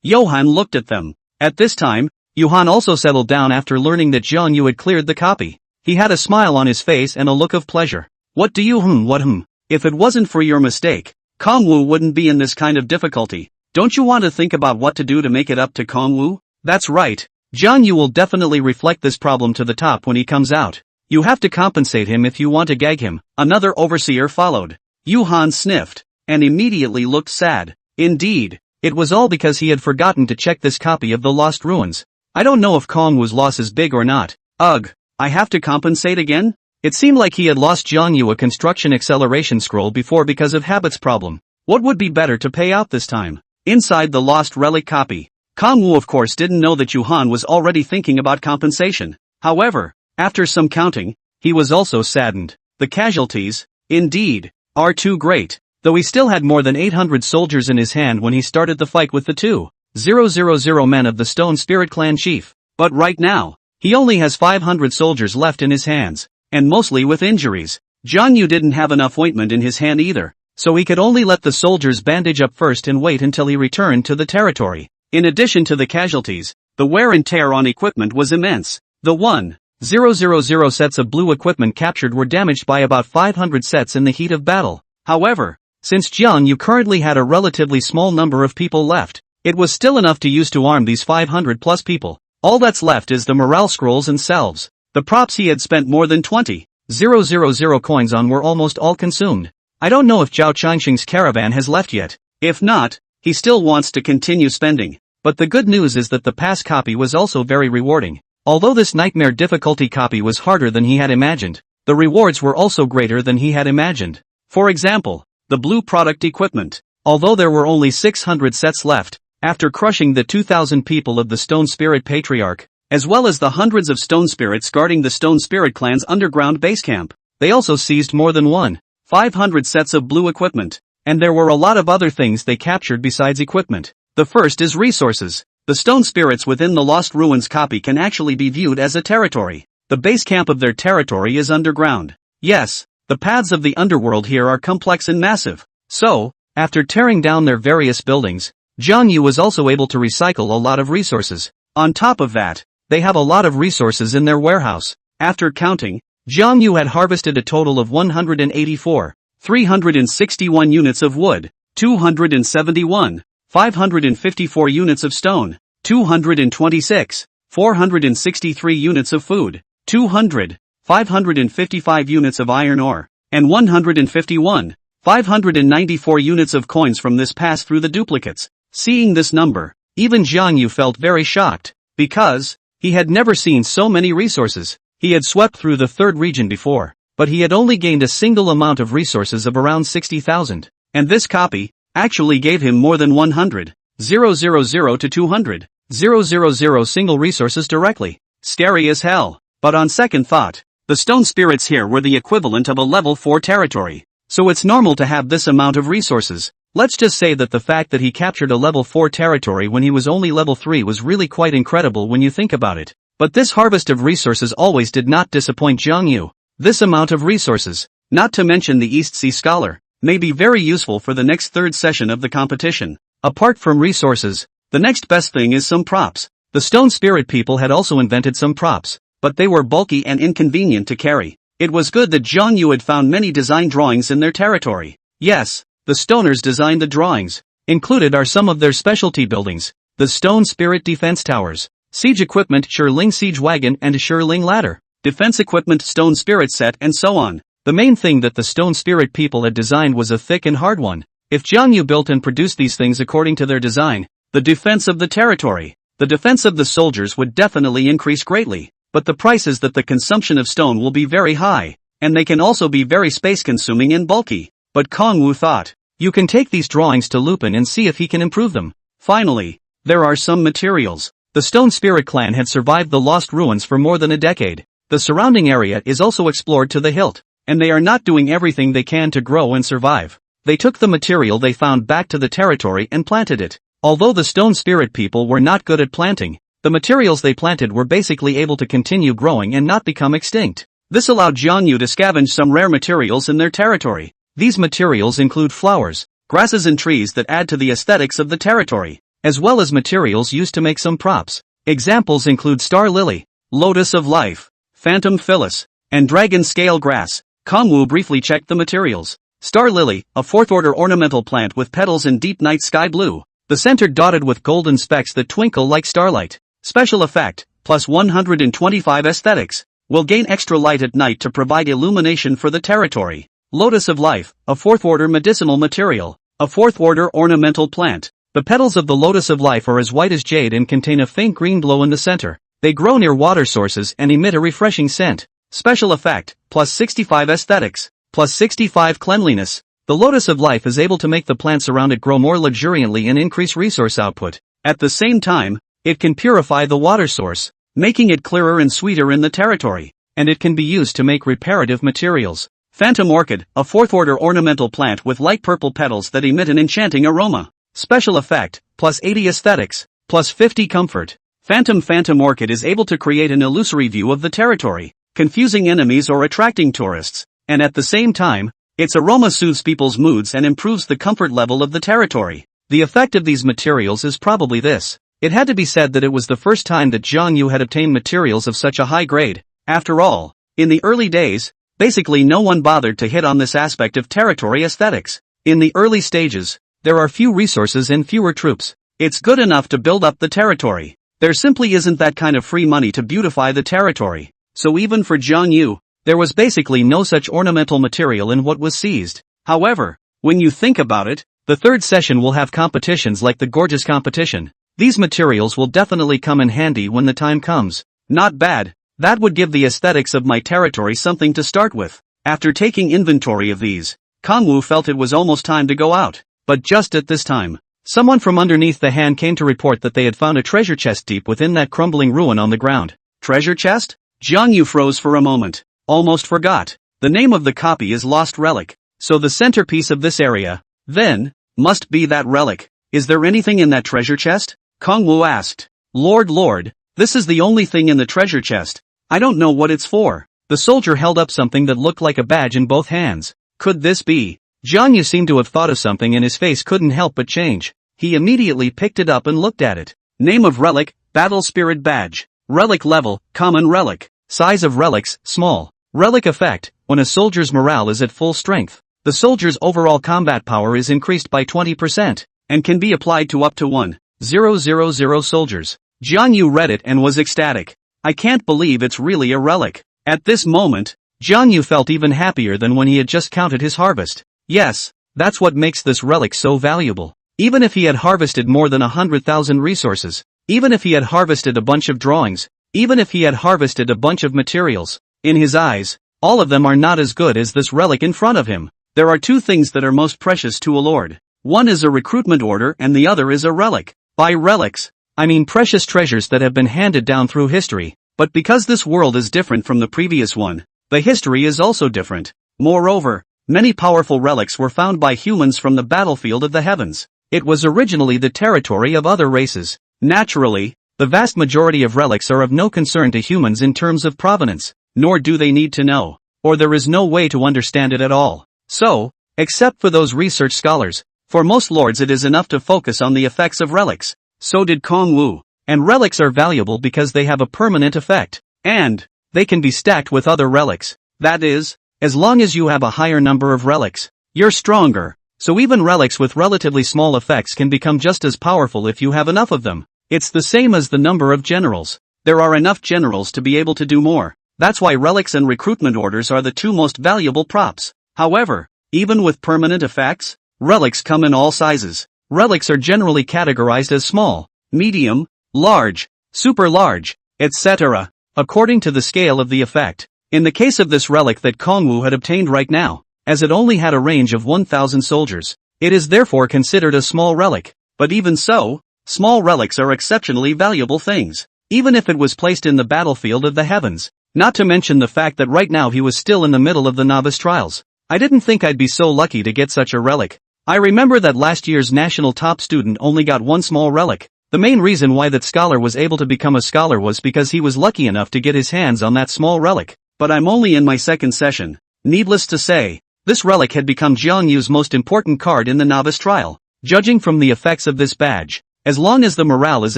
Johan looked at them. At this time, Johan also settled down after learning that Jiang Yu had cleared the copy. He had a smile on his face and a look of pleasure. What do you If it wasn't for your mistake, Kongwu wouldn't be in this kind of difficulty. Don't you want to think about what to do to make it up to Kongwu? That's right. Jiang Yu will definitely reflect this problem to the top when he comes out. You have to compensate him if you want to gag him. Another overseer followed. Yuhan sniffed, and immediately looked sad. Indeed, it was all because he had forgotten to check this copy of the Lost Ruins. I don't know if Kongwu's loss is big or not. Ugh, I have to compensate again? It seemed like he had lost Jiang Yu a construction acceleration scroll before because of habits problem. What would be better to pay out this time? Inside the Lost Relic copy, Kongwu of course didn't know that Yuhan was already thinking about compensation. However, after some counting, he was also saddened. The casualties, indeed, are too great. Though he still had more than 800 soldiers in his hand when he started the fight with the 2,000 men of the Stone Spirit Clan chief. But right now, he only has 500 soldiers left in his hands, and mostly with injuries. Jiang Yu didn't have enough ointment in his hand either, so he could only let the soldiers bandage up first and wait until he returned to the territory. In addition to the casualties, the wear and tear on equipment was immense. The 1,000 sets of blue equipment captured were damaged by about 500 sets in the heat of battle. However, since Jiang Yu currently had a relatively small number of people left, it was still enough to use to arm these 500 plus people. All that's left is the morale scrolls and salves. The props he had spent more than 20,000 coins on were almost all consumed. I don't know if Zhao Changxing's caravan has left yet. If not, he still wants to continue spending. But the good news is that the past copy was also very rewarding. Although this nightmare difficulty copy was harder than he had imagined, the rewards were also greater than he had imagined. For example, the blue product equipment. Although there were only 600 sets left, after crushing the 2,000 people of the Stone Spirit Patriarch, as well as the hundreds of stone spirits guarding the Stone Spirit clan's underground base camp, they also seized more than 500 sets of blue equipment. And there were a lot of other things they captured besides equipment. The first is resources. The stone spirits within the Lost Ruins copy can actually be viewed as a territory. The base camp of their territory is underground. Yes, the paths of the underworld here are complex and massive. So, after tearing down their various buildings, Jiang Yu was also able to recycle a lot of resources. On top of that, they have a lot of resources in their warehouse. After counting, Jiang Yu had harvested a total of 184 361 units of wood, 271, 554 units of stone, 226, 463 units of food, 200, 555 units of iron ore, and 151, 594 units of coins from this pass through the duplicates. Seeing this number, even Jiang Yu felt very shocked, because he had never seen so many resources. He had swept through the third region before, but he had only gained a single amount of resources of around 60,000, and this copy actually gave him more than 100, 000 to 200, 000 single resources directly. Scary as hell. But on second thought, the stone spirits here were the equivalent of a level 4 territory, so it's normal to have this amount of resources. Let's just say that the fact that he captured a level 4 territory when he was only level 3 was really quite incredible when you think about it. But this harvest of resources always did not disappoint Jiang Yu. This amount of resources, not to mention the East Sea Scholar, may be very useful for the next third session of the competition. Apart from resources, the next best thing is some props. The stone spirit people had also invented some props, but they were bulky and inconvenient to carry. It was good that Jiang Yu had found many design drawings in their territory. Yes, the stoners designed the drawings. Included are some of their specialty buildings, the stone spirit defense towers, siege equipment Shirling siege wagon and Shirling ladder, defense equipment stone spirit set and so on. The main thing that the stone spirit people had designed was a thick and hard one. If Jiang Yu built and produced these things according to their design, the defense of the territory, the defense of the soldiers would definitely increase greatly. But the price is that the consumption of stone will be very high, and they can also be very space-consuming and bulky. But Kong Wu thought, you can take these drawings to Lupin and see if he can improve them. Finally, there are some materials. The Stone Spirit clan had survived the lost ruins for more than a decade. The surrounding area is also explored to the hilt, and they are not doing everything they can to grow and survive. They took the material they found back to the territory and planted it. Although the Stone Spirit people were not good at planting, the materials they planted were basically able to continue growing and not become extinct. This allowed Jiang Yu to scavenge some rare materials in their territory. These materials include flowers, grasses and trees that add to the aesthetics of the territory, as well as materials used to make some props. Examples include star lily, lotus of life, phantom phyllis, and dragon scale grass. Kong Wu briefly checked the materials. Star lily, a fourth-order ornamental plant with petals in deep night sky blue. The center dotted with golden specks that twinkle like starlight. Special effect, plus 125 aesthetics. Will gain extra light at night to provide illumination for the territory. Lotus of life, a fourth-order medicinal material. A fourth-order ornamental plant. The petals of the lotus of life are as white as jade and contain a faint green glow in the center. They grow near water sources and emit a refreshing scent. Special effect, plus 65 aesthetics. Plus 65 cleanliness. The lotus of life is able to make the plants around it grow more luxuriantly and increase resource output. At the same time, it can purify the water source, making it clearer and sweeter in the territory, and it can be used to make reparative materials. Phantom orchid, a fourth-order ornamental plant with light purple petals that emit an enchanting aroma. Special effect, plus 80 aesthetics, plus 50 comfort. Phantom orchid is able to create an illusory view of the territory, confusing enemies or attracting tourists, and at the same time, its aroma soothes people's moods and improves the comfort level of the territory. The effect of these materials is probably this. It had to be said that it was the first time that Jiang Yu had obtained materials of such a high grade. After all, in the early days, basically no one bothered to hit on this aspect of territory aesthetics. In the early stages, there are few resources and fewer troops. It's good enough to build up the territory. There simply isn't that kind of free money to beautify the territory. So even for Jiang Yu, there was basically no such ornamental material in what was seized. However, when you think about it, the third session will have competitions like the gorgeous competition. These materials will definitely come in handy when the time comes. Not bad. That would give the aesthetics of my territory something to start with. After taking inventory of these, Kong Wu felt it was almost time to go out. But just at this time, someone from underneath the hand came to report that they had found a treasure chest deep within that crumbling ruin on the ground. Treasure chest? Jiang Yu froze for a moment. Almost forgot. The name of the copy is Lost Relic. So the centerpiece of this area, then, must be that relic. Is there anything in that treasure chest? Kong Wu asked. Lord, this is the only thing in the treasure chest. I don't know what it's for. The soldier held up something that looked like a badge in both hands. Could this be? Jiang Yu seemed to have thought of something and his face couldn't help but change. He immediately picked it up and looked at it. Name of relic, Battle Spirit Badge. Relic level, common relic. Size of relics, small. Relic effect, when a soldier's morale is at full strength. the soldier's overall combat power is increased by 20%, and can be applied to up to 1,000 soldiers. Jiang Yu read it and was ecstatic. I can't believe it's really a relic. At this moment, Jiang Yu felt even happier than when he had just counted his harvest. Yes, that's what makes this relic so valuable. Even if he had harvested more than 100,000 resources, even if he had harvested a bunch of drawings, even if he had harvested a bunch of materials, in his eyes, all of them are not as good as this relic in front of him. There are two things that are most precious to a lord. One is a recruitment order and the other is a relic. By relics, I mean precious treasures that have been handed down through history, but because this world is different from the previous one, the history is also different. Moreover, many powerful relics were found by humans from the battlefield of the heavens. It was originally the territory of other races. Naturally, the vast majority of relics are of no concern to humans in terms of provenance, nor do they need to know, or there is no way to understand it at all. So, except for those research scholars, for most lords it is enough to focus on the effects of relics. So did Kong Wu. And relics are valuable because they have a permanent effect, and they can be stacked with other relics. That is, as long as you have a higher number of relics, you're stronger. So even relics with relatively small effects can become just as powerful if you have enough of them. It's the same as the number of generals. There are enough generals to be able to do more. That's why relics and recruitment orders are the two most valuable props. However, even with permanent effects, relics come in all sizes. Relics are generally categorized as small, medium, large, super large, etc., according to the scale of the effect. In the case of this relic that Kong Wu had obtained right now, as it only had a range of 1,000 soldiers, it is therefore considered a small relic. But even so, small relics are exceptionally valuable things, even if it was placed in the battlefield of the heavens. Not to mention the fact that right now he was still in the middle of the novice trials. I didn't think I'd be so lucky to get such a relic. I remember that last year's national top student only got one small relic. The main reason why that scholar was able to become a scholar was because he was lucky enough to get his hands on that small relic. But I'm only in my second session. Needless to say, this relic had become Jiang Yu's most important card in the novice trial. Judging from the effects of this badge, as long as the morale is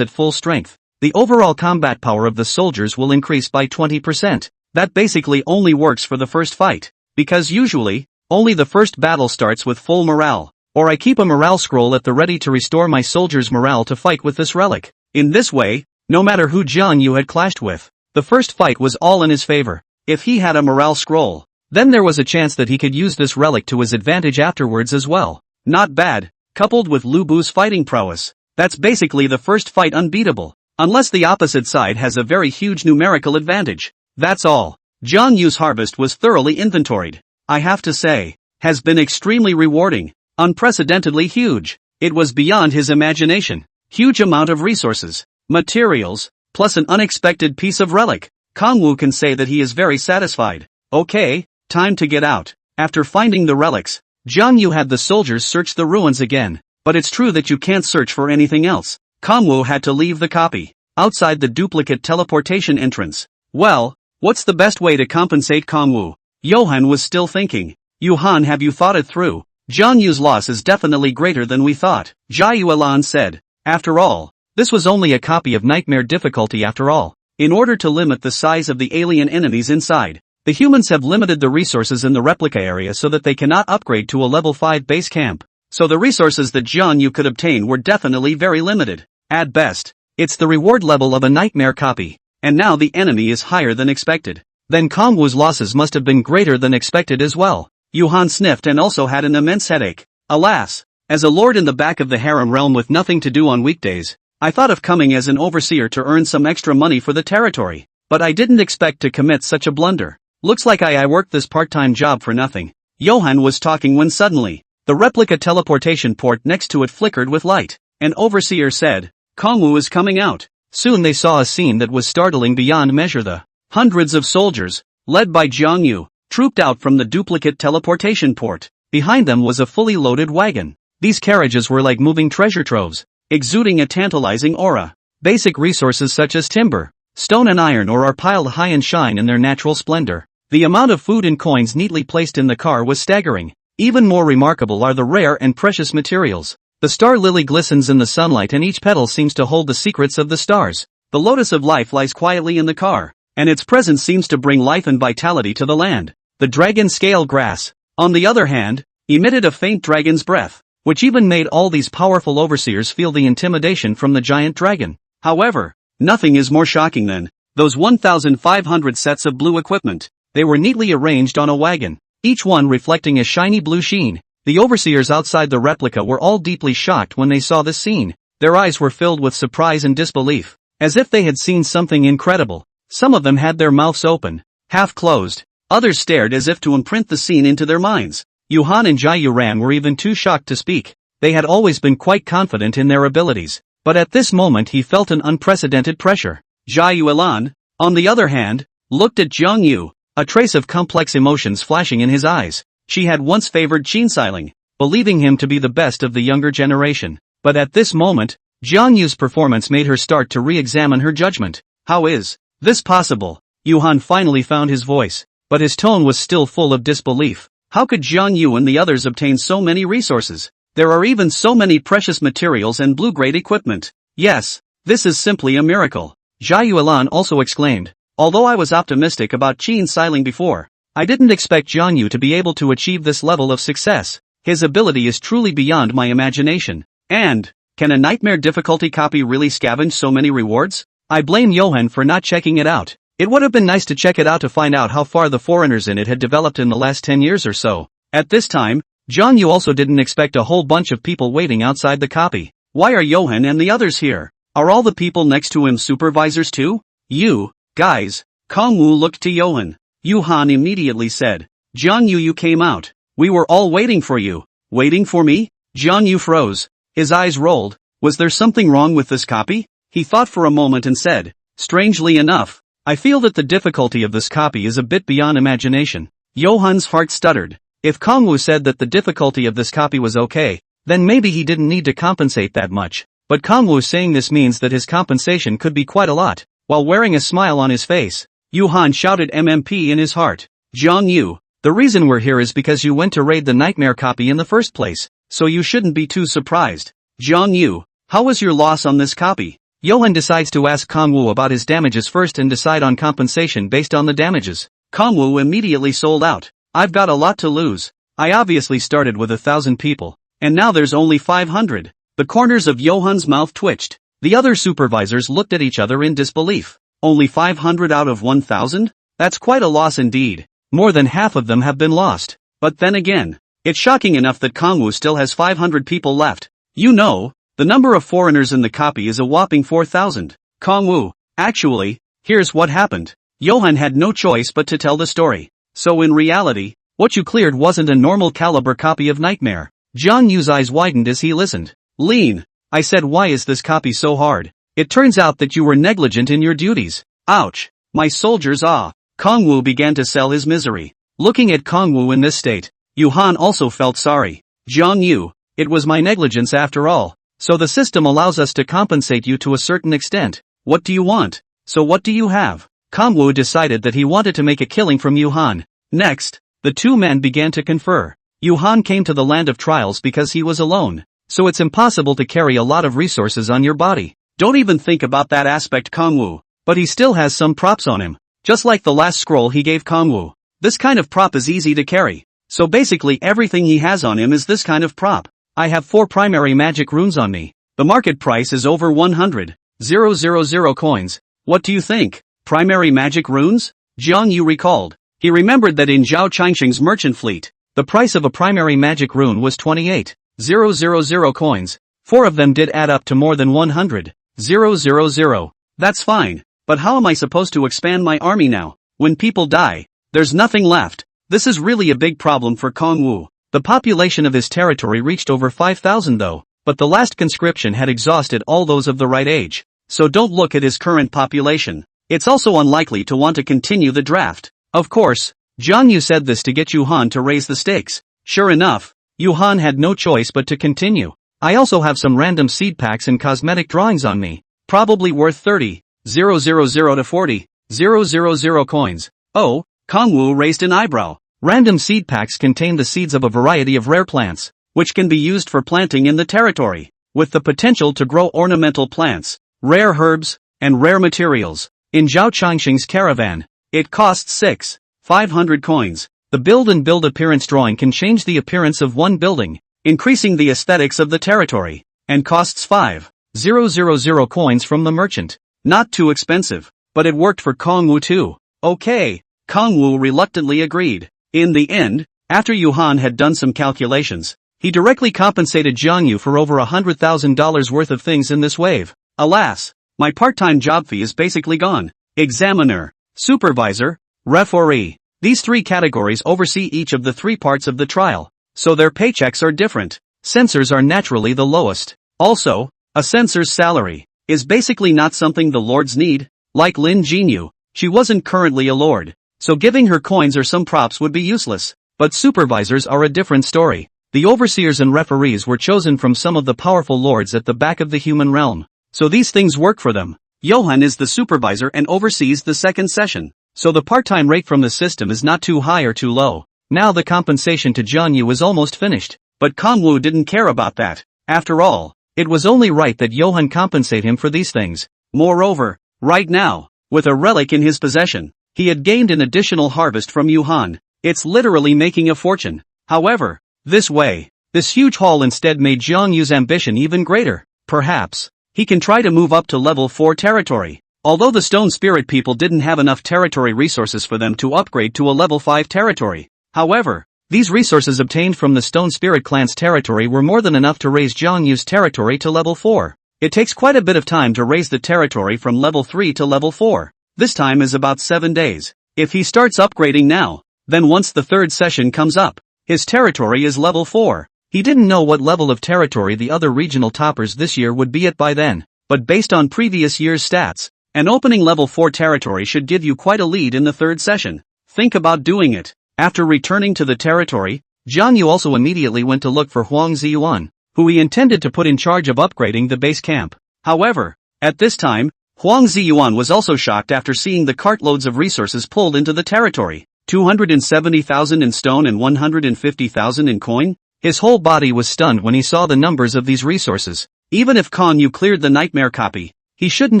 at full strength, the overall combat power of the soldiers will increase by 20%. That basically only works for the first fight, because usually, only the first battle starts with full morale. Or I keep a morale scroll at the ready to restore my soldiers' morale to fight with this relic. In this way, no matter who Jiang Yu had clashed with, the first fight was all in his favor. If he had a morale scroll, then there was a chance that he could use this relic to his advantage afterwards as well. Not bad, coupled with Lubu's fighting prowess. That's basically the first fight unbeatable, unless the opposite side has a very huge numerical advantage. That's all. Jiang Yu's harvest was thoroughly inventoried. I have to say, has been extremely rewarding. Unprecedentedly huge. It was beyond his imagination. Huge amount of resources, materials, plus an unexpected piece of relic. Kong Wu can say that he is very satisfied. Okay, time to get out. After finding the relics, Jiang Yu had the soldiers search the ruins again. But it's true that you can't search for anything else. Kong Wu had to leave the copy outside the duplicate teleportation entrance. Well, what's the best way to compensate Kong Wu? Johann was still thinking. Johann, have you thought it through? Jiang Yu's loss is definitely greater than we thought, Jia Yuan said. After all, this was only a copy of nightmare difficulty after all. In order to limit the size of the alien enemies inside, the humans have limited the resources in the replica area so that they cannot upgrade to a level 5 base camp. So the resources that Jiang Yu could obtain were definitely very limited. At best, it's the reward level of a nightmare copy. And now the enemy is higher than expected. Then Kong Wu's losses must have been greater than expected as well. Johann sniffed and also had an immense headache. Alas, as a lord in the back of the harem realm with nothing to do on weekdays, I thought of coming as an overseer to earn some extra money for the territory. But I didn't expect to commit such a blunder. Looks like I worked this part-time job for nothing. Johann was talking when suddenly, the replica teleportation port next to it flickered with light. An overseer said, Kong Wu is coming out. Soon they saw a scene that was startling beyond measure. The hundreds of soldiers, led by Jiang Yu, trooped out from the duplicate teleportation port. Behind them was a fully loaded wagon. These carriages were like moving treasure troves, exuding a tantalizing aura. Basic resources such as timber, stone and iron ore are piled high and shine in their natural splendor. The amount of food and coins neatly placed in the car was staggering. Even more remarkable are the rare and precious materials. The star lily glistens in the sunlight and each petal seems to hold the secrets of the stars. The lotus of life lies quietly in the car, and its presence seems to bring life and vitality to the land. The dragon scale grass, on the other hand, emitted a faint dragon's breath, which even made all these powerful overseers feel the intimidation from the giant dragon. However, nothing is more shocking than those 1,500 sets of blue equipment. They were neatly arranged on a wagon, each one reflecting a shiny blue sheen. The overseers outside the replica were all deeply shocked when they saw this scene. Their eyes were filled with surprise and disbelief, as if they had seen something incredible. Some of them had their mouths open, half closed. Others stared as if to imprint the scene into their minds. Yuhan and Jiang Yu were even too shocked to speak. They had always been quite confident in their abilities, but at this moment he felt an unprecedented pressure. Jiang Yu, on the other hand, looked at Jiang Yu, a trace of complex emotions flashing in his eyes. She had once favored Qin Xiling, believing him to be the best of the younger generation. But at this moment, Jiang Yu's performance made her start to re-examine her judgment. How is this possible? Yuhan finally found his voice, but his tone was still full of disbelief. How could Jiang Yu and the others obtain so many resources? There are even so many precious materials and blue-grade equipment. Yes, this is simply a miracle. Jiang Yu also exclaimed. Although I was optimistic about Qin Xiling before, I didn't expect Jiang Yu to be able to achieve this level of success. His ability is truly beyond my imagination. And, can a nightmare difficulty copy really scavenge so many rewards? I blame Johan for not checking it out. It would have been nice to check it out to find out how far the foreigners in it had developed in the last 10 years or so. At this time, Jiang Yu also didn't expect a whole bunch of people waiting outside the copy. Why are Johan and the others here? Are all the people next to him supervisors too? You guys. Kong Wu looked to Johan. Yuhan immediately said, Jiang Yu, you came out. We were all waiting for you. Waiting for me? Jiang Yu froze. His eyes rolled. Was there something wrong with this copy? He thought for a moment and said, strangely enough, I feel that the difficulty of this copy is a bit beyond imagination. Johan's heart stuttered. If Kong Wu said that the difficulty of this copy was okay, then maybe he didn't need to compensate that much. But Kong Wu saying this means that his compensation could be quite a lot. While wearing a smile on his face, Yuhan shouted MMP in his heart. Jiang Yu, the reason we're here is because you went to raid the nightmare copy in the first place, so you shouldn't be too surprised. Jiang Yu, how was your loss on this copy? Johan decides to ask Kong Wu about his damages first and decide on compensation based on the damages. Kong Wu immediately sold out. I've got a lot to lose. I obviously started with 1,000 people, and now there's only 500. The corners of Johan's mouth twitched. The other supervisors looked at each other in disbelief. Only 500 out of 1,000? That's quite a loss indeed. More than half of them have been lost. But then again, it's shocking enough that Kong Wu still has 500 people left. You know, the number of foreigners in the copy is a whopping 4,000. Kong Wu, actually, here's what happened. Johan had no choice but to tell the story. So in reality, what you cleared wasn't a normal caliber copy of Nightmare. Jiang Yu's eyes widened as he listened. Lean, I said, why is this copy so hard? It turns out that you were negligent in your duties. Ouch. My soldiers, ah. Kong Wu began to sell his misery. Looking at Kong Wu in this state, Yuhan also felt sorry. Jiang Yu, it was my negligence after all. So the system allows us to compensate you to a certain extent. What do you want? So what do you have? Kong Wu decided that he wanted to make a killing from Yuhan. Next, the two men began to confer. Yuhan came to the land of trials because he was alone. So it's impossible to carry a lot of resources on your body. Don't even think about that aspect, Kong Wu. But he still has some props on him. Just like the last scroll he gave Kong Wu. This kind of prop is easy to carry. So basically everything he has on him is this kind of prop. I have 4 primary magic runes on me. The market price is over 100,000 coins. What do you think? Primary magic runes? Jiang Yu recalled. He remembered that in Zhao Changsheng's merchant fleet, the price of a primary magic rune was 28,000 coins. 4 of them did add up to more than 100,000. That's fine, but how am I supposed to expand my army now? When people die, there's nothing left. This is really a big problem for Kong Wu. The population of his territory reached over 5,000 though, but the last conscription had exhausted all those of the right age. So don't look at his current population. It's also unlikely to want to continue the draft. Of course, Jiang Yu said this to get Yuhan to raise the stakes. Sure enough, Yuhan had no choice but to continue. I also have some random seed packs and cosmetic drawings on me. Probably worth 30,000 to 40,000 coins. Oh, Kong Wu raised an eyebrow. Random seed packs contain the seeds of a variety of rare plants, which can be used for planting in the territory, with the potential to grow ornamental plants, rare herbs, and rare materials. In Zhao Changsheng's caravan, it costs 6,500 coins. The build and build appearance drawing can change the appearance of one building, increasing the aesthetics of the territory, and costs 5,000 coins from the merchant. Not too expensive, but it worked for Kong Wu too. Okay, Kong Wu reluctantly agreed. In the end, after Yuhan had done some calculations, he directly compensated Jiang Yu for over $100,000 worth of things in this wave. Alas, my part-time job fee is basically gone. Examiner, supervisor, referee. These three categories oversee each of the three parts of the trial, so their paychecks are different. Censors are naturally the lowest. Also, a censor's salary is basically not something the lords need. Like Lin Jinyu, she wasn't currently a lord, so giving her coins or some props would be useless. But supervisors are a different story. The overseers and referees were chosen from some of the powerful lords at the back of the human realm, so these things work for them. Johan is the supervisor and oversees the second session, so the part-time rate from the system is not too high or too low. Now the compensation to Jiang Yu is almost finished, but Kong Wu didn't care about that. After all, it was only right that Johan compensate him for these things. Moreover, right now, with a relic in his possession, he had gained an additional harvest from Yuhan. It's literally making a fortune. However, this huge haul instead made Jiang Yu's ambition even greater. Perhaps he can try to move up to level 4 territory. Although the Stone Spirit people didn't have enough territory resources for them to upgrade to a level 5 territory. However, these resources obtained from the Stone Spirit clan's territory were more than enough to raise Jiang Yu's territory to level 4. It takes quite a bit of time to raise the territory from level 3 to level 4. This time is about 7 days. If he starts upgrading now, then once the third session comes up, his territory is level 4. He didn't know what level of territory the other regional toppers this year would be at by then, but based on previous year's stats, an opening level 4 territory should give you quite a lead in the third session. Think about doing it. After returning to the territory, Jiang Yu also immediately went to look for Huang Ziyuan, who he intended to put in charge of upgrading the base camp. However, at this time, Huang Ziyuan was also shocked after seeing the cartloads of resources pulled into the territory. 270,000 in stone and 150,000 in coin? His whole body was stunned when he saw the numbers of these resources. Even if Guan Yu cleared the nightmare copy, he shouldn't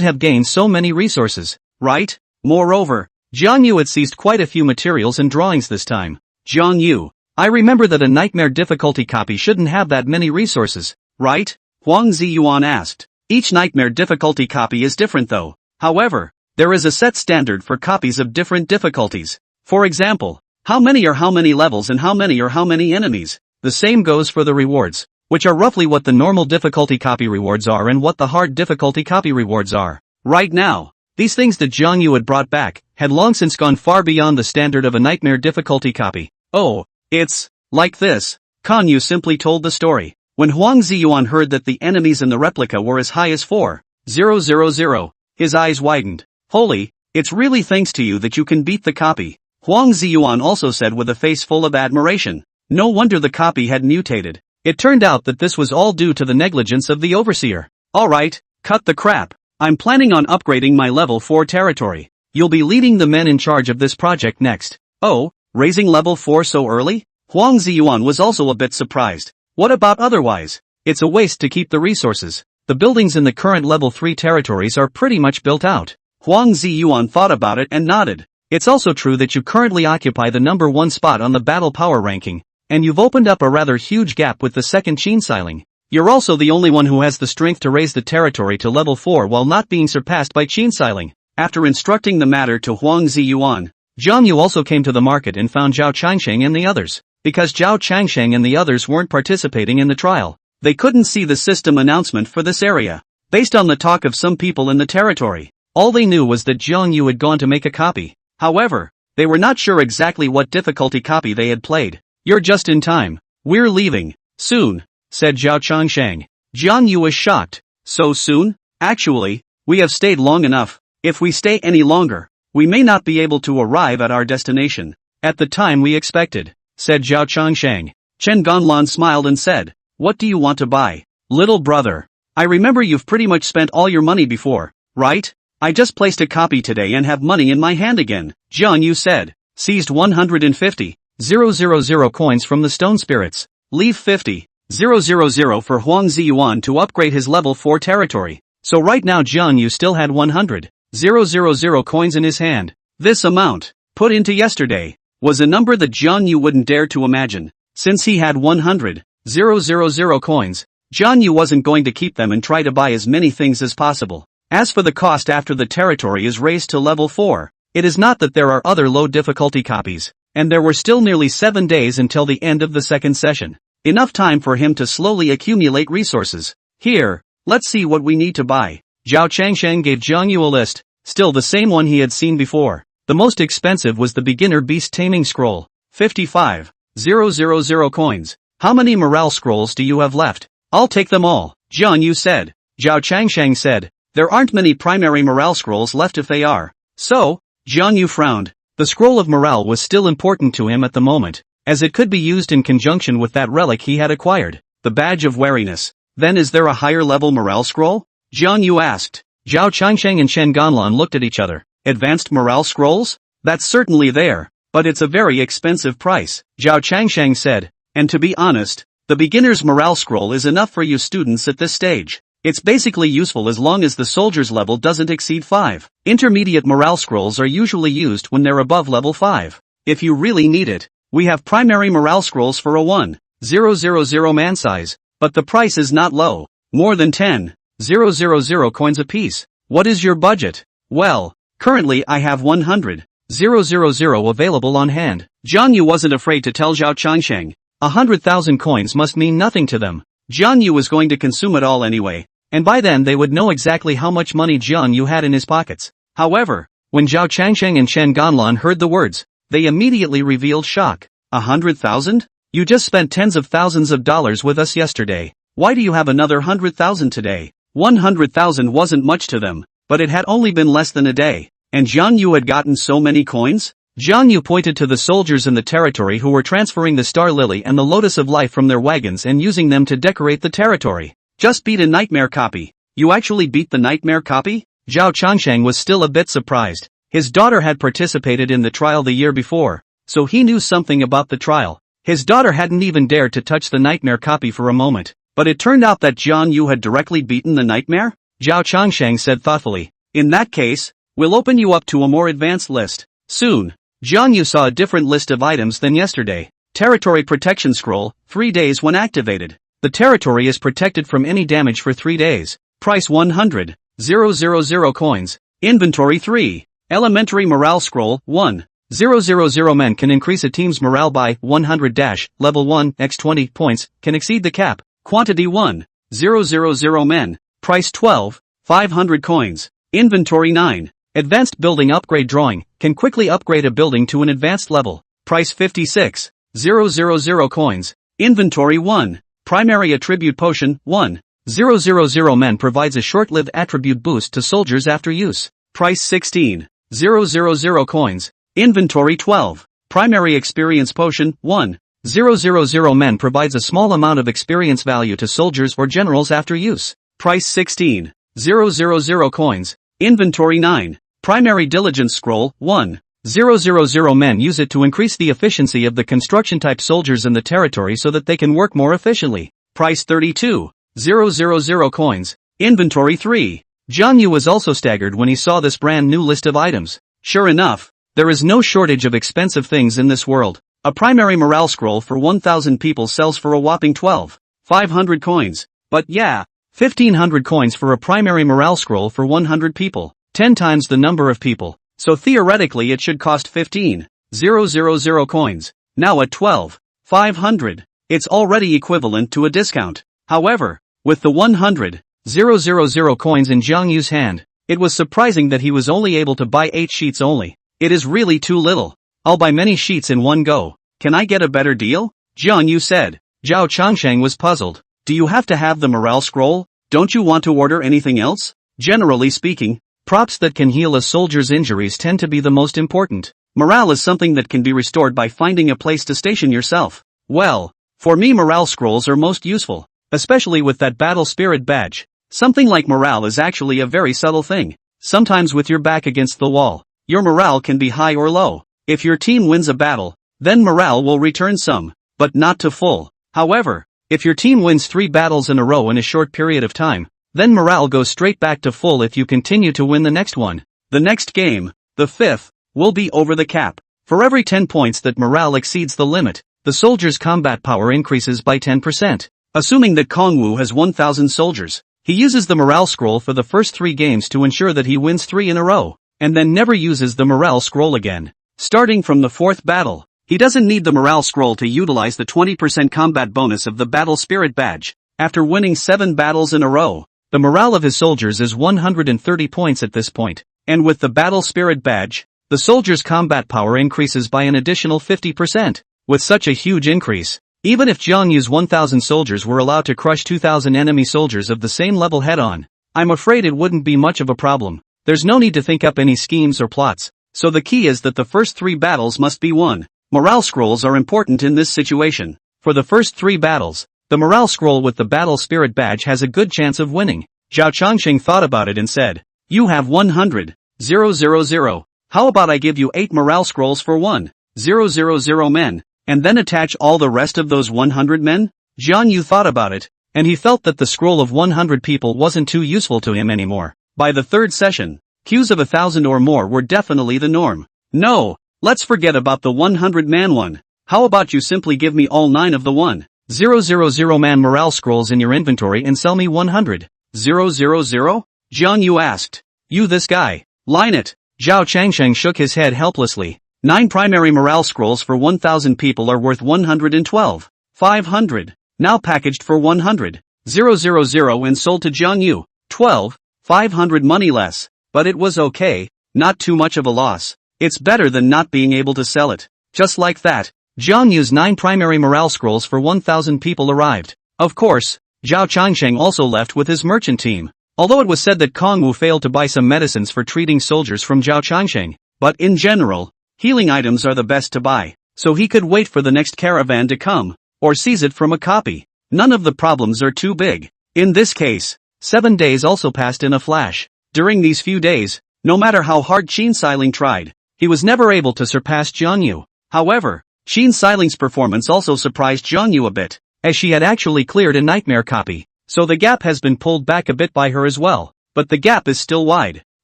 have gained so many resources, right? Moreover, Jiang Yu had seized quite a few materials and drawings this time. Jiang Yu, I remember that a nightmare difficulty copy shouldn't have that many resources, right? Huang Ziyuan asked. Each nightmare difficulty copy is different though. However, there is a set standard for copies of different difficulties. For example, how many are how many levels and how many are how many enemies. The same goes for the rewards, which are roughly what the normal difficulty copy rewards are and what the hard difficulty copy rewards are. Right now, these things that Jiang Yu had brought back had long since gone far beyond the standard of a nightmare difficulty copy. Oh, it's like this. Guan Yu simply told the story. When Huang Ziyuan heard that the enemies in the replica were as high as 4,000, his eyes widened. Holy, it's really thanks to you that you can beat the copy. Huang Ziyuan also said with a face full of admiration. No wonder the copy had mutated. It turned out that this was all due to the negligence of the overseer. Alright, cut the crap. I'm planning on upgrading my level 4 territory. You'll be leading the men in charge of this project next. Oh, raising level 4 so early? Huang Ziyuan was also a bit surprised. What about otherwise? It's a waste to keep the resources. The buildings in the current level 3 territories are pretty much built out. Huang Ziyuan thought about it and nodded. It's also true that you currently occupy the number 1 spot on the battle power ranking, and you've opened up a rather huge gap with the second Qinsiling. You're also the only one who has the strength to raise the territory to level 4 while not being surpassed by Qinsiling. After instructing the matter to Huang Ziyuan, Jiang Yu also came to the market and found Zhao Changsheng and the others. Because Zhao Changsheng and the others weren't participating in the trial, they couldn't see the system announcement for this area. Based on the talk of some people in the territory, all they knew was that Jiang Yu had gone to make a copy. However, they were not sure exactly what difficulty copy they had played. You're just in time. We're leaving soon, said Zhao Changsheng. Jiang Yu was shocked. So soon? Actually, we have stayed long enough. If we stay any longer, we may not be able to arrive at our destination at the time we expected, said Zhao Changsheng. Chen Ganlan smiled and said, what do you want to buy? Little brother, I remember you've pretty much spent all your money before, right? I just placed a copy today and have money in my hand again, Jiang Yu said. Seized 150,000 coins from the stone spirits. Leave 50,000 for Huang Ziyuan to upgrade his level 4 territory. So right now Jiang Yu still had 100,000 coins in his hand. This amount, put into yesterday, was a number that Jiang Yu wouldn't dare to imagine. Since he had 100,000 coins, Jiang Yu wasn't going to keep them and try to buy as many things as possible. As for the cost after the territory is raised to level 4, it is not that there are other low difficulty copies, and there were still nearly 7 days until the end of the second session. Enough time for him to slowly accumulate resources. Here, let's see what we need to buy. Zhao Changsheng gave Jiang Yu a list, still the same one he had seen before. The most expensive was the beginner beast taming scroll, 55,000 coins. How many morale scrolls do you have left? I'll take them all, Jiang Yu said. Zhao Changsheng said, there aren't many primary morale scrolls left if they are. So, Jiang Yu frowned. The scroll of morale was still important to him at the moment, as it could be used in conjunction with that relic he had acquired, the badge of wariness. Then is there a higher level morale scroll? Jiang Yu asked. Zhao Changsheng and Shen Ganlan looked at each other. Advanced morale scrolls? That's certainly there, but it's a very expensive price, Zhao Changsheng said. And to be honest, the beginner's morale scroll is enough for you students at this stage. It's basically useful as long as the soldier's level doesn't exceed 5. Intermediate morale scrolls are usually used when they're above level 5. If you really need it, we have primary morale scrolls for a 1,000 man size, but the price is not low, more than 10,000 coins apiece. What is your budget? Well, currently I have 100,000 available on hand. Jiang Yu wasn't afraid to tell Zhao Changsheng. 100,000 coins must mean nothing to them. Jiang Yu was going to consume it all anyway, and by then they would know exactly how much money Jiang Yu had in his pockets. However, when Zhao Changsheng and Shen Ganlan heard the words, they immediately revealed shock. 100,000? You just spent tens of thousands of dollars with us yesterday. Why do you have another 100,000 today? 100,000 wasn't much to them, but it had only been less than a day, and Jiang Yu had gotten so many coins? Jiang Yu pointed to the soldiers in the territory who were transferring the Star Lily and the Lotus of Life from their wagons and using them to decorate the territory. Just beat a nightmare copy. You actually beat the nightmare copy? Zhao Changsheng was still a bit surprised. His daughter had participated in the trial the year before, so he knew something about the trial. His daughter hadn't even dared to touch the nightmare copy for a moment, but it turned out that Jiang Yu had directly beaten the nightmare? Zhao Changsheng said thoughtfully. In that case, we'll open you up to a more advanced list. Soon. Jiang Yu saw a different list of items than yesterday. Territory Protection Scroll, 3 days when activated. The territory is protected from any damage for 3 days. Price 100,000 coins. Inventory 3. Elementary Morale Scroll, 1,000 men can increase a team's morale by 100 level 1 x 20 points, can exceed the cap. Quantity 1,000 men. Price 12,500 coins. Inventory 9. Advanced Building Upgrade Drawing, can quickly upgrade a building to an advanced level. Price 56,000 coins. Inventory 1. Primary Attribute Potion, 1,000 men provides a short-lived attribute boost to soldiers after use. Price 16,000 coins. Inventory 12. Primary Experience Potion, 1,000 men provides a small amount of experience value to soldiers or generals after use. Price 16,000 coins. Inventory 9. Primary Diligence Scroll, 1,000 men use it to increase the efficiency of the construction-type soldiers in the territory so that they can work more efficiently. Price 32,000 coins. Inventory 3. Jiang Yu was also staggered when he saw this brand new list of items. Sure enough, there is no shortage of expensive things in this world. A primary morale scroll for 1,000 people sells for a whopping 12,500 coins. But yeah, 1,500 coins for a primary morale scroll for 100 people. 10 times the number of people. So theoretically it should cost 15,000 coins. Now at 12,500, it's already equivalent to a discount. However, with the 100,000 coins in Jiang Yu's hand, it was surprising that he was only able to buy 8 sheets only. It is really too little. I'll buy many sheets in one go. Can I get a better deal? Jiang Yu said. Zhao Changsheng was puzzled. Do you have to have the morale scroll? Don't you want to order anything else? Generally speaking, props that can heal a soldier's injuries tend to be the most important. Morale is something that can be restored by finding a place to station yourself. Well, for me morale scrolls are most useful, especially with that battle spirit badge. Something like morale is actually a very subtle thing. Sometimes with your back against the wall, your morale can be high or low. If your team wins a battle, then morale will return some, but not to full. However, if your team wins 3 battles in a row in a short period of time, then morale goes straight back to full if you continue to win the next one. The next game, the 5th, will be over the cap. For every 10 points that morale exceeds the limit, the soldier's combat power increases by 10%. Assuming that Kongwu has 1,000 soldiers, he uses the morale scroll for the first 3 games to ensure that he wins 3 in a row, and then never uses the morale scroll again. Starting from the 4th battle, he doesn't need the morale scroll to utilize the 20% combat bonus of the battle spirit badge. After winning 7 battles in a row, the morale of his soldiers is 130 points at this point, and with the battle spirit badge, the soldier's combat power increases by an additional 50%. With such a huge increase, even if Jiang Yu's 1,000 soldiers were allowed to crush 2,000 enemy soldiers of the same level head-on, I'm afraid it wouldn't be much of a problem. There's no need to think up any schemes or plots, so the key is that the first 3 battles must be won. Morale scrolls are important in this situation. For the first 3 battles, the morale scroll with the battle spirit badge has a good chance of winning. Zhao Changsheng thought about it and said, "You have 100,000. How about I give you 8 morale scrolls for 1,000 men, and then attach all the rest of those 100 men?" Jiang Yu thought about it, and he felt that the scroll of 100 people wasn't too useful to him anymore. By the 3rd session, queues of 1,000 or more were definitely the norm. "No, let's forget about the 100-man one. How about you simply give me all 9 of the 1,000-man morale scrolls in your inventory and sell me 100,000? Jiang Yu asked. "You this guy. Line it." Zhao Changsheng shook his head helplessly. 9 primary morale scrolls for 1,000 people are worth 112,500, now packaged for 100,000 and sold to Jiang Yu. 12,500 money less, but it was okay, not too much of a loss. It's better than not being able to sell it. Just like that, Jiang Yu's 9 primary morale scrolls for 1,000 people arrived. Of course, Zhao Changsheng also left with his merchant team. Although it was said that Kongwu failed to buy some medicines for treating soldiers from Zhao Changsheng, but in general, healing items are the best to buy, so he could wait for the next caravan to come, or seize it from a copy. None of the problems are too big. In this case, 7 days also passed in a flash. During these few days, no matter how hard Qin Xiling tried, he was never able to surpass Jiang Yu. However, Qin Xiling's performance also surprised Jiang Yu a bit, as she had actually cleared a nightmare copy, so the gap has been pulled back a bit by her as well, but the gap is still wide.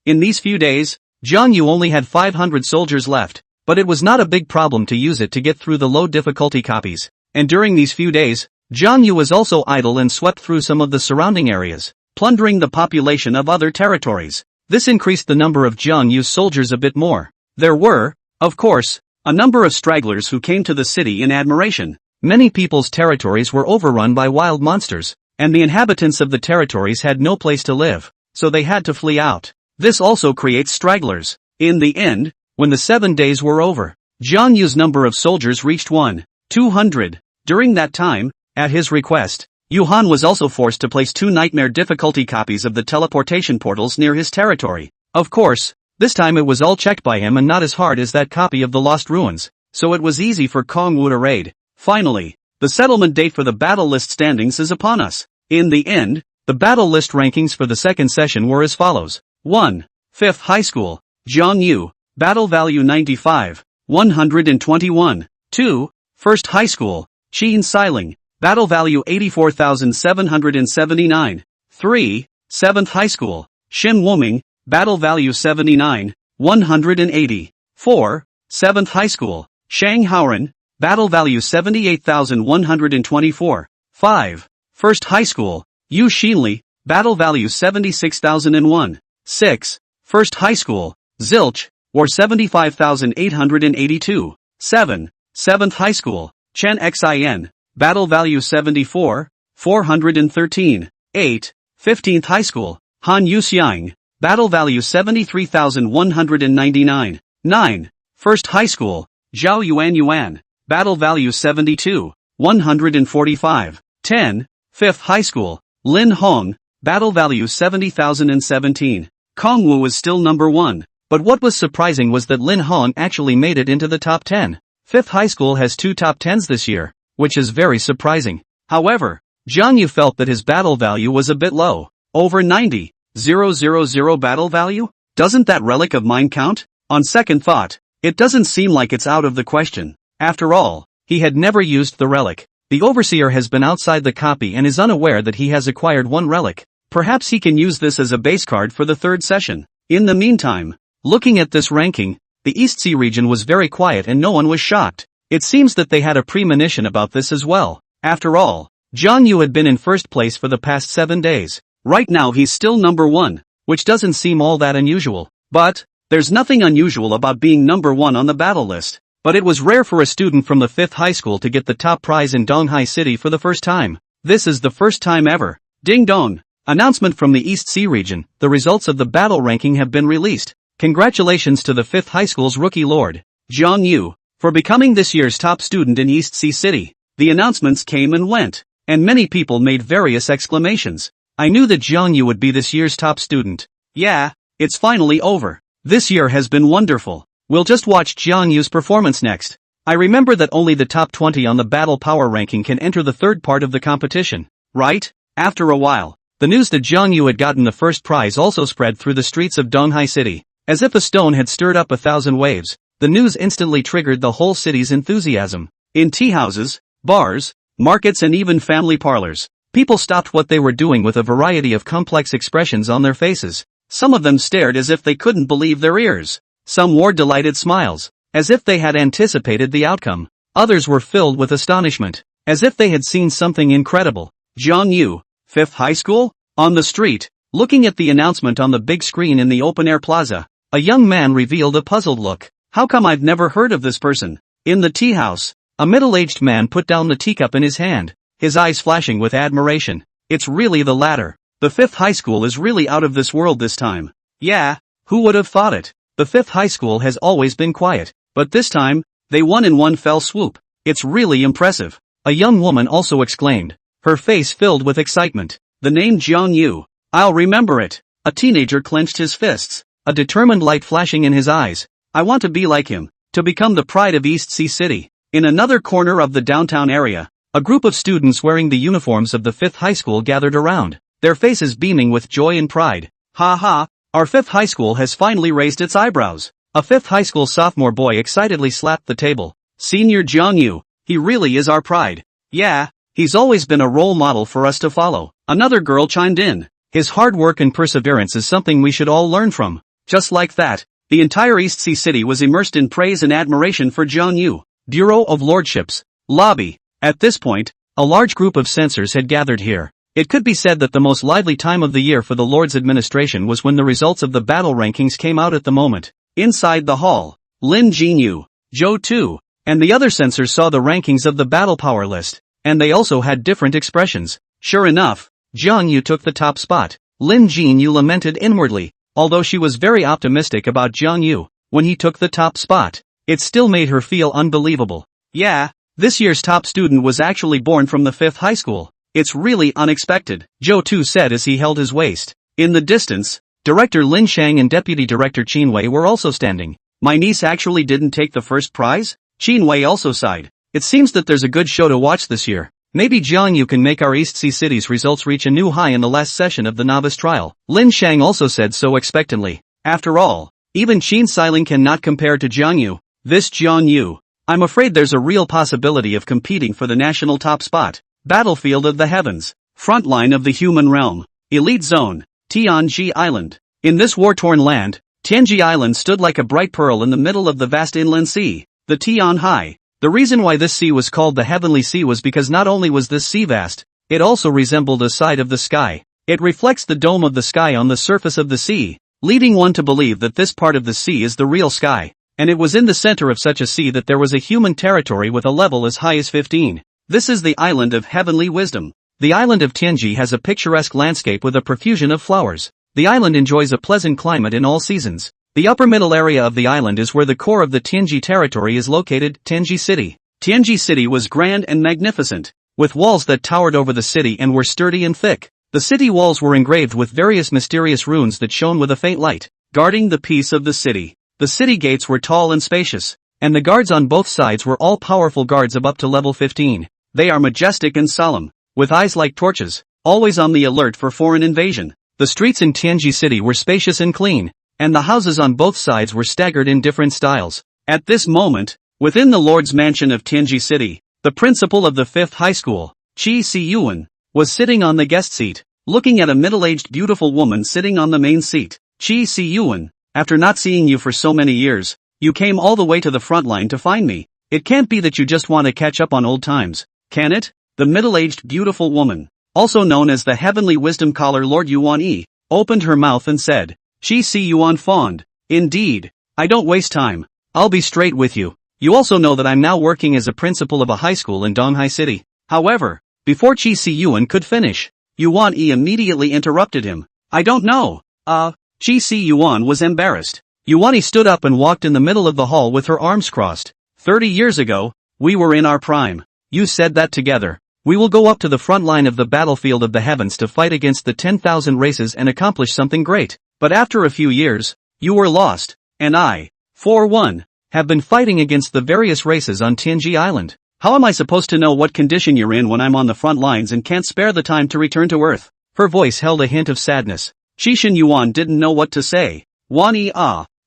In these few days, Jiang Yu only had 500 soldiers left, but it was not a big problem to use it to get through the low difficulty copies, and during these few days, Jiang Yu was also idle and swept through some of the surrounding areas, plundering the population of other territories. This increased the number of Jiang Yu's soldiers a bit more. There were, of course, a number of stragglers who came to the city in admiration. Many people's territories were overrun by wild monsters, and the inhabitants of the territories had no place to live, so they had to flee out. This also creates stragglers. In the end, when the 7 days were over, Jiang Yu's number of soldiers reached 200. During that time, at his request, Yuhan was also forced to place 2 nightmare difficulty copies of the teleportation portals near his territory. Of course, this time it was all checked by him and not as hard as that copy of the Lost Ruins, so it was easy for Kongwu to raid. Finally, the settlement date for the battle list standings is upon us. In the end, the battle list rankings for the 2nd session were as follows. 1. 5th High School, Jiang Yu, battle value 95, 121. 2. 1st High School, Qin Xiling, battle value 84,779. 3. 7th High School, Shin Wuming, battle value 79, 180. 4. 7th High School, Shang Haoren, battle value 78,124. 5. 1st High School, Yu Xinli, battle value 76,001. 6. 1st High School, Zilch, war 75,882. 7. 7th High School, Chen Xin, battle value 74, 413. 8. 15th High School, Han Yu Xiang, battle value 73,199. 9. 1st High School, Zhao Yuan, battle value 72, 145. 10. 5th High School, Lin Hong, battle value 70,017. Kongwu was still number 1, but what was surprising was that Lin Hong actually made it into the top 10. 5th High School has 2 top 10s this year, which is very surprising. However, Jiang Yu felt that his battle value was a bit low, over 90,000 battle value? Doesn't that relic of mine count? On second thought, it doesn't seem like it's out of the question. After all, he had never used the relic. The overseer has been outside the copy and is unaware that he has acquired 1 relic. Perhaps he can use this as a base card for the 3rd session. In the meantime, looking at this ranking, the East Sea region was very quiet and no one was shocked. It seems that they had a premonition about this as well. After all, Jiang Yu had been in first place for the past 7 days. Right now he's still number 1, which doesn't seem all that unusual. But there's nothing unusual about being number 1 on the battle list. But it was rare for a student from the 5th high school to get the top prize in Donghai City for the first time. This is the first time ever. Ding dong! Announcement from the East Sea region, the results of the battle ranking have been released. Congratulations to the 5th high school's rookie lord, Jiang Yu, for becoming this year's top student in East Sea City. The announcements came and went, and many people made various exclamations. I knew that Jiang Yu would be this year's top student. Yeah, it's finally over. This year has been wonderful. We'll just watch Jiang Yu's performance next. I remember that only the top 20 on the battle power ranking can enter the third part of the competition, right? After a while, the news that Jiang Yu had gotten the first prize also spread through the streets of Donghai City. As if a stone had stirred up 1,000 waves, the news instantly triggered the whole city's enthusiasm. In tea houses, bars, markets and even family parlors, people stopped what they were doing with a variety of complex expressions on their faces. Some of them stared as if they couldn't believe their ears. Some wore delighted smiles, as if they had anticipated the outcome. Others were filled with astonishment, as if they had seen something incredible. Jiang Yu, 5th high school? On the street, looking at the announcement on the big screen in the open-air plaza, a young man revealed a puzzled look. How come I've never heard of this person? In the tea house, a middle-aged man put down the teacup in his hand, his eyes flashing with admiration. It's really the latter. The 5th high school is really out of this world this time. Yeah, who would have thought it? The 5th high school has always been quiet, but this time, they won in one fell swoop. It's really impressive. A young woman also exclaimed, her face filled with excitement. The name Jiang Yu. I'll remember it. A teenager clenched his fists, a determined light flashing in his eyes. I want to be like him, to become the pride of East Sea City. In another corner of the downtown area, a group of students wearing the uniforms of the 5th high school gathered around, their faces beaming with joy and pride. Ha ha, our 5th high school has finally raised its eyebrows. A 5th high school sophomore boy excitedly slapped the table. Senior Jiang Yu, he really is our pride. Yeah, he's always been a role model for us to follow. Another girl chimed in. His hard work and perseverance is something we should all learn from. Just like that, the entire East Sea City was immersed in praise and admiration for Jiang Yu. Bureau of Lordships. Lobby. At this point, a large group of censors had gathered here. It could be said that the most lively time of the year for the Lord's administration was when the results of the battle rankings came out at the moment. Inside the hall, Lin Jinyu, Zhou Tu, and the other censors saw the rankings of the battle power list, and they also had different expressions. Sure enough, Jiang Yu took the top spot. Lin Jinyu lamented inwardly. Although she was very optimistic about Jiang Yu, when he took the top spot, it still made her feel unbelievable. Yeah, this year's top student was actually born from the 5th high school. It's really unexpected, Zhou Tu said as he held his waist. In the distance, Director Lin Shang and Deputy Director Qin Wei were also standing. My niece actually didn't take the first prize? Qin Wei also sighed. It seems that there's a good show to watch this year. Maybe Jiang Yu can make our East Sea City's results reach a new high in the last session of the novice trial. Lin Shang also said so expectantly. After all, even Qin Xiling cannot compare to Jiang Yu. This Jiang Yu. I'm afraid there's a real possibility of competing for the national top spot. Battlefield of the heavens. Frontline of the human realm. Elite zone. Tianji Island. In this war-torn land, Tianji Island stood like a bright pearl in the middle of the vast inland sea, the Tianhai. The reason why this sea was called the Heavenly Sea was because not only was this sea vast, it also resembled a side of the sky. It reflects the dome of the sky on the surface of the sea, leading one to believe that this part of the sea is the real sky. And it was in the center of such a sea that there was a human territory with a level as high as 15. This is the island of heavenly wisdom. The island of Tianji has a picturesque landscape with a profusion of flowers. The island enjoys a pleasant climate in all seasons. The upper middle area of the island is where the core of the Tianji territory is located, Tianji City. Tianji City was grand and magnificent, with walls that towered over the city and were sturdy and thick. The city walls were engraved with various mysterious runes that shone with a faint light, guarding the peace of the city. The city gates were tall and spacious, and the guards on both sides were all powerful guards of up to level 15. They are majestic and solemn, with eyes like torches, always on the alert for foreign invasion. The streets in Tianji City were spacious and clean, and the houses on both sides were staggered in different styles. At this moment, within the Lord's mansion of Tianji City, the principal of the 5th high school, Qi Siyuan, was sitting on the guest seat, looking at a middle-aged beautiful woman sitting on the main seat. Qi Siyuan, after not seeing you for so many years, You came all the way to the front line to find me. It can't be that you just want to catch up on old times, can it? The middle-aged beautiful woman, also known as the heavenly wisdom caller Lord Yuan, opened her mouth and said, Qi Si Yuan fond. Indeed. I don't waste time. I'll be straight with you. You also know that I'm now working as a principal of a high school in Donghai City. However, before Qi Si Yuan could finish, Yuan immediately interrupted him. I don't know. Qi Si Yuan was embarrassed. Yuan stood up and walked in the middle of the hall with her arms crossed. 30 years ago, we were in our prime. You said that together. We will go up to the front line of the battlefield of the heavens to fight against the 10,000 races and accomplish something great. But after a few years, you were lost, and I, for one, have been fighting against the various races on Tianji Island. How am I supposed to know what condition you're in when I'm on the front lines and can't spare the time to return to Earth? Her voice held a hint of sadness. Qishan Yuan didn't know what to say.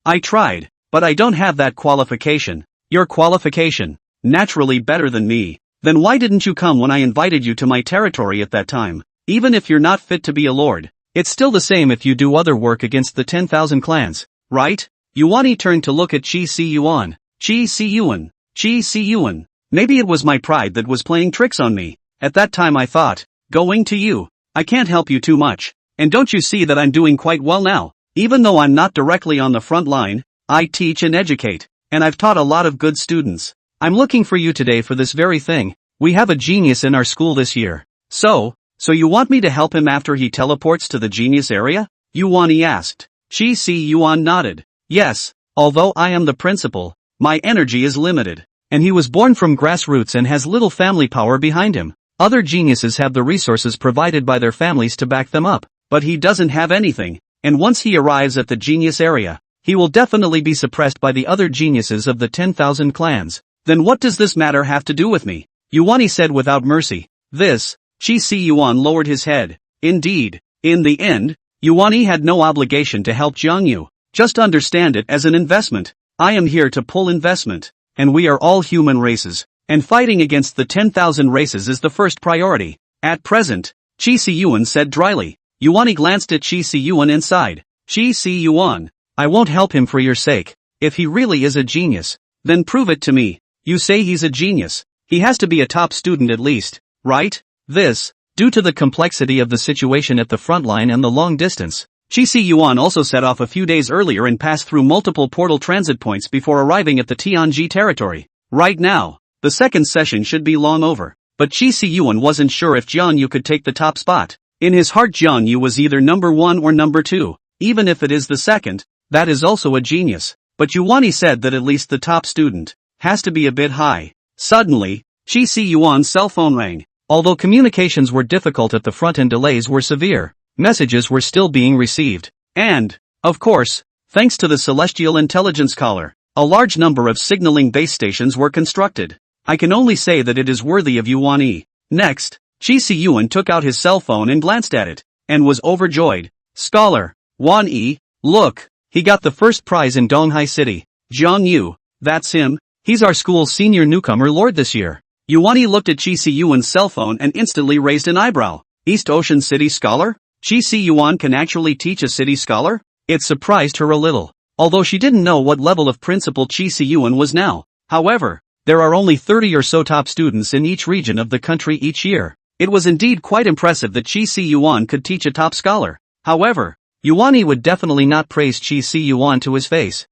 I tried, but I don't have that qualification. Your qualification? Naturally better than me. Then why didn't you come when I invited you to my territory at that time? Even if you're not fit to be a lord, it's still the same if you do other work against the 10,000 clans, right? Yuan turned to look at Qi Si Yuan. Qi Si Yuan. Qi Si Yuan. Maybe it was my pride that was playing tricks on me. At that time I thought, going to you, I can't help you too much. And don't you see that I'm doing quite well now? Even though I'm not directly on the front line, I teach and educate, and I've taught a lot of good students. I'm looking for you today for this very thing. We have a genius in our school this year. So you want me to help him after he teleports to the genius area? Yuan asked. Qi Si Yuan nodded. Yes, although I am the principal, my energy is limited. And he was born from grassroots and has little family power behind him. Other geniuses have the resources provided by their families to back them up, but he doesn't have anything, and once he arrives at the genius area, he will definitely be suppressed by the other geniuses of the 10,000 clans. Then what does this matter have to do with me? Yuan said without mercy. This, Qi Si Yuan lowered his head. Indeed, in the end, Yuan had no obligation to help Jiang Yu. Just understand it as an investment. I am here to pull investment, and we are all human races, and fighting against the 10,000 races is the first priority. At present, Qi Si Yuan said dryly. Yuan glanced at Qi Si Yuan and sighed. Qi Si Yuan, I won't help him for your sake. If he really is a genius, then prove it to me. You say he's a genius. He has to be a top student at least, right? This, due to the complexity of the situation at the front line and the long distance, Qi Si Yuan also set off a few days earlier and passed through multiple portal transit points before arriving at the Tianji territory. Right now, the second session should be long over, but Qi Si Yuan wasn't sure if Jiang Yu could take the top spot. In his heart Jiang Yu was either number 1 or number 2, even if it is the second, that is also a genius. But Yuan said that at least the top student has to be a bit high. Suddenly, Qi Si Yuan's cell phone rang. Although communications were difficult at the front and delays were severe, messages were still being received. And, of course, thanks to the Celestial Intelligence Caller, a large number of signaling base stations were constructed. I can only say that it is worthy of Yuan. Next, Qi Si Yuan took out his cell phone and glanced at it, and was overjoyed. Scholar, Yuan, look, he got the first prize in Donghai City. Zhang Yu, that's him, he's our school's senior newcomer lord this year. Yuan looked at Qi Si Yuan's cell phone and instantly raised an eyebrow. East Ocean City Scholar? Qi Si Yuan can actually teach a city scholar? It surprised her a little, although she didn't know what level of principal Qi Si Yuan was now. However, there are only 30 or so top students in each region of the country each year. It was indeed quite impressive that Qi Si Yuan could teach a top scholar. However, Yuan would definitely not praise Qi Si Yuan to his face.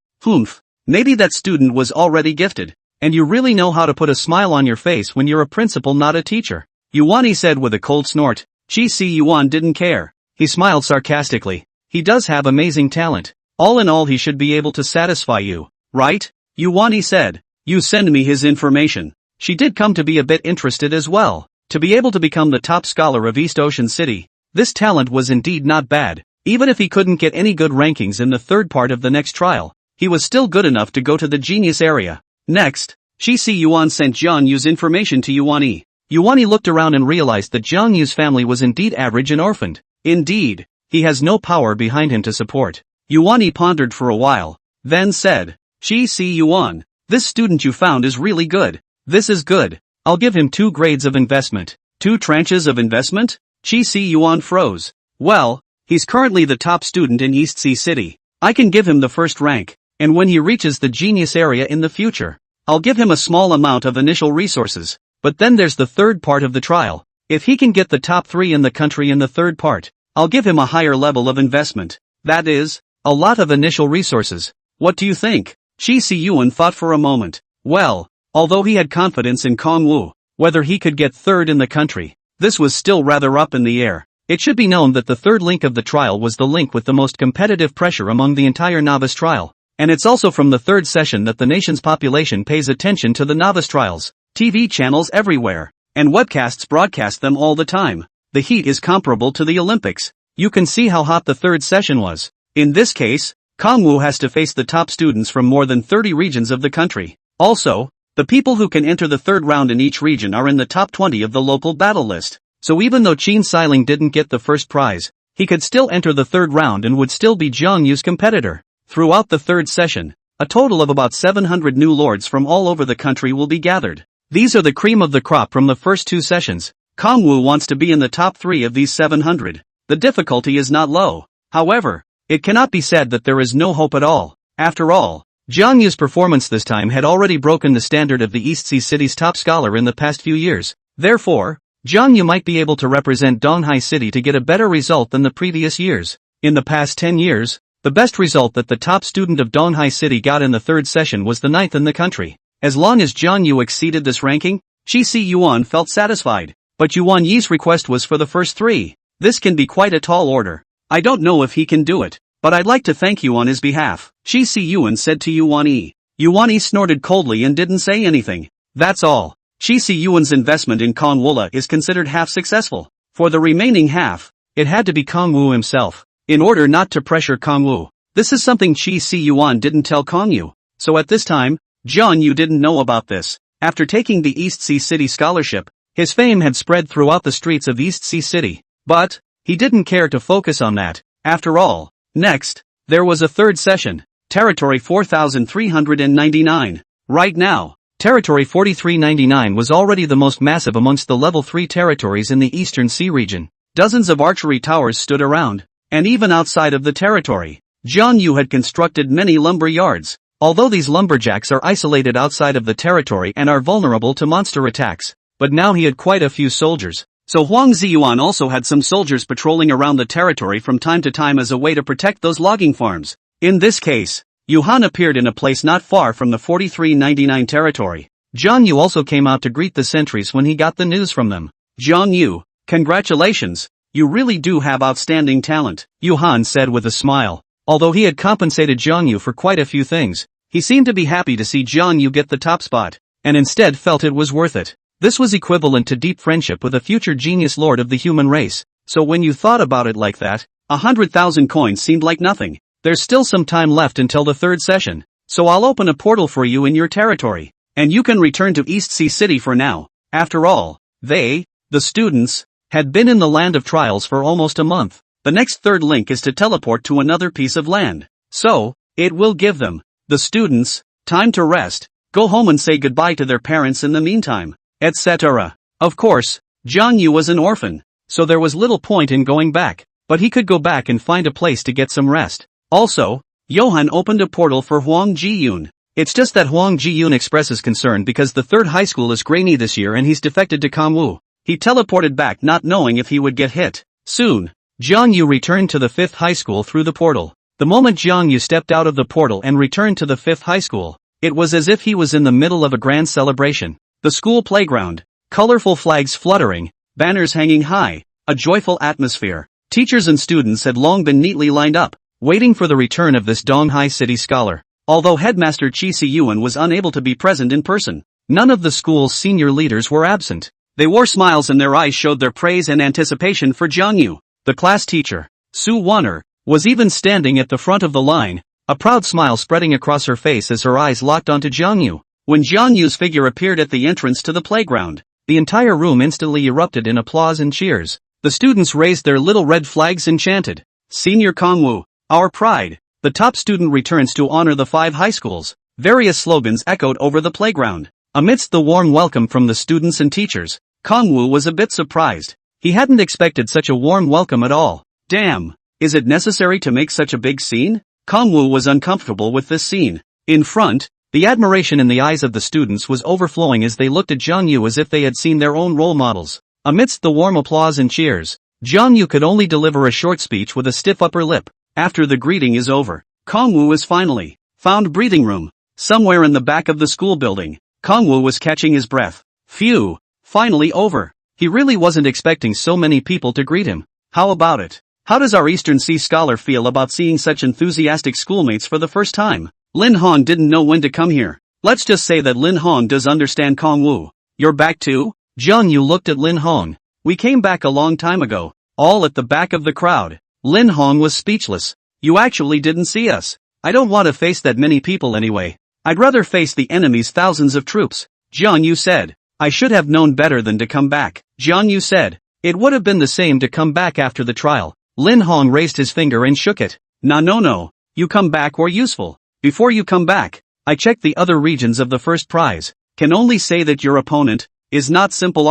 Maybe that student was already gifted. And you really know how to put a smile on your face when you're a principal not a teacher. Yuan said with a cold snort. Qi Si Yuan didn't care. He smiled sarcastically. He does have amazing talent. All in all he should be able to satisfy you, right? Yuan said. You send me his information. She did come to be a bit interested as well. To be able to become the top scholar of East Ocean City, this talent was indeed not bad. Even if he couldn't get any good rankings in the third part of the next trial, he was still good enough to go to the genius area. Next, Qi Si Yuan sent Jiang Yu's information to Yuan. Yuan looked around and realized that Jiang Yu's family was indeed average and orphaned. Indeed, he has no power behind him to support. Yuan pondered for a while, then said, Qi Si Yuan, this student you found is really good. This is good. I'll give him 2 grades of investment. 2 tranches of investment? Qi Si Yuan froze. Well, he's currently the top student in East Sea City. I can give him the first rank. and when he reaches the genius area in the future, I'll give him a small amount of initial resources. But then there's the third part of the trial. If he can get the top 3 in the country in the third part, I'll give him a higher level of investment. That is, a lot of initial resources. What do you think? Qi Siyuan thought for a moment. Well, although he had confidence in Kong Wu, whether he could get third in the country, this was still rather up in the air. It should be known that the third link of the trial was the link with the most competitive pressure among the entire novice trial. And it's also from the third session that the nation's population pays attention to the novice trials. TV channels everywhere, and webcasts broadcast them all the time. The heat is comparable to the Olympics. You can see how hot the third session was. In this case, Kong Wu has to face the top students from more than 30 regions of the country. Also, the people who can enter the third round in each region are in the top 20 of the local battle list. So even though Qin Xiling didn't get the first prize, he could still enter the third round and would still be Jiang Yu's competitor. Throughout the third session, a total of about 700 new lords from all over the country will be gathered. These are the cream of the crop from the first 2 sessions. Kong Wu wants to be in the top 3 of these 700. The difficulty is not low. However, it cannot be said that there is no hope at all. After all, Jiang Yu's performance this time had already broken the standard of the East Sea City's top scholar in the past few years. Therefore, Jiang Yu might be able to represent Donghai City to get a better result than the previous years. In the past 10 years, the best result that the top student of Donghai City got in the third session was the 9th in the country. As long as Jiang Yu exceeded this ranking, Qi Siyuan felt satisfied. But Yuan Yi's request was for the first 3. This can be quite a tall order. I don't know if he can do it, but I'd like to thank you on his behalf, Qi Siyuan said to Yuan Yi. Yuan Yi snorted coldly and didn't say anything. That's all. Qi Siyuan's investment in Kong Wu is considered half successful. For the remaining half, it had to be Kong Wu himself. In order not to pressure Kong Wu, this is something Qi Siyuan didn't tell Kong Yu. So at this time, Jiang Yu didn't know about this. After taking the East Sea City scholarship, his fame had spread throughout the streets of East Sea City. But, he didn't care to focus on that. After all, next, there was a third session. Territory 4399. Right now, Territory 4399 was already the most massive amongst the level 3 territories in the Eastern Sea region. Dozens of archery towers stood around. And even outside of the territory, Jiang Yu had constructed many lumber yards. Although these lumberjacks are isolated outside of the territory and are vulnerable to monster attacks, but now he had quite a few soldiers. So Huang Ziyuan also had some soldiers patrolling around the territory from time to time as a way to protect those logging farms. In this case, Yu Han appeared in a place not far from the 4399 territory. Jiang Yu also came out to greet the sentries when he got the news from them. Jiang Yu, congratulations, you really do have outstanding talent, Yu Han said with a smile. Although he had compensated Jiang Yu for quite a few things, he seemed to be happy to see Jiang Yu get the top spot, and instead felt it was worth it. This was equivalent to deep friendship with a future genius lord of the human race. So when you thought about it like that, 100,000 coins seemed like nothing. There's still some time left until the third session, so I'll open a portal for you in your territory, and you can return to East Sea City for now. After all, they, the students, had been in the land of trials for almost a month. The next third link is to teleport to another piece of land. So, it will give them, the students, time to rest, go home and say goodbye to their parents in the meantime, etc. Of course, Jiang Yu was an orphan, so there was little point in going back, but he could go back and find a place to get some rest. Also, Johann opened a portal for Huang Jiyun. It's just that Huang Jiyun expresses concern because the third high school is grainy this year and he's defected to Kong Wu. He teleported back not knowing if he would get hit. Soon, Jiang Yu returned to the 5th high school through the portal. The moment Jiang Yu stepped out of the portal and returned to the 5th high school, it was as if he was in the middle of a grand celebration. The school playground, colorful flags fluttering, banners hanging high, a joyful atmosphere. Teachers and students had long been neatly lined up, waiting for the return of this Donghai City scholar. Although Headmaster Qi Siyuan was unable to be present in person, none of the school's senior leaders were absent. They wore smiles and their eyes showed their praise and anticipation for Jiang Yu. The class teacher, Su Wanner, was even standing at the front of the line, a proud smile spreading across her face as her eyes locked onto Jiang Yu. When Jiang Yu's figure appeared at the entrance to the playground, the entire room instantly erupted in applause and cheers. The students raised their little red flags and chanted, "Senior Kong Wu, our pride." The top student returns to honor the 5 high schools. Various slogans echoed over the playground. Amidst the warm welcome from the students and teachers, Kong Wu was a bit surprised. He hadn't expected such a warm welcome at all. Damn, is it necessary to make such a big scene? Kongwu was uncomfortable with this scene. In front, the admiration in the eyes of the students was overflowing as they looked at Jiang Yu as if they had seen their own role models. Amidst the warm applause and cheers, Jiang Yu could only deliver a short speech with a stiff upper lip. After the greeting is over, Kongwu is finally found breathing room. Somewhere in the back of the school building, Kongwu was catching his breath. Phew, finally over. He really wasn't expecting so many people to greet him. How about it? How does our Eastern Sea scholar feel about seeing such enthusiastic schoolmates for the first time? Lin Hong didn't know when to come here. Let's just say that Lin Hong does understand Kongwu. You're back too? Jiang Yu looked at Lin Hong. We came back a long time ago. All at the back of the crowd. Lin Hong was speechless. You actually didn't see us. I don't want to face that many people anyway. I'd rather face the enemy's thousands of troops. Jiang Yu said. I should have known better than to come back. Jiang Yu said. It would have been the same to come back after the trial. Lin Hong raised his finger and shook it. No. You come back or useful. Before you come back, I checked the other regions of the first prize. Can only say that your opponent is not simple.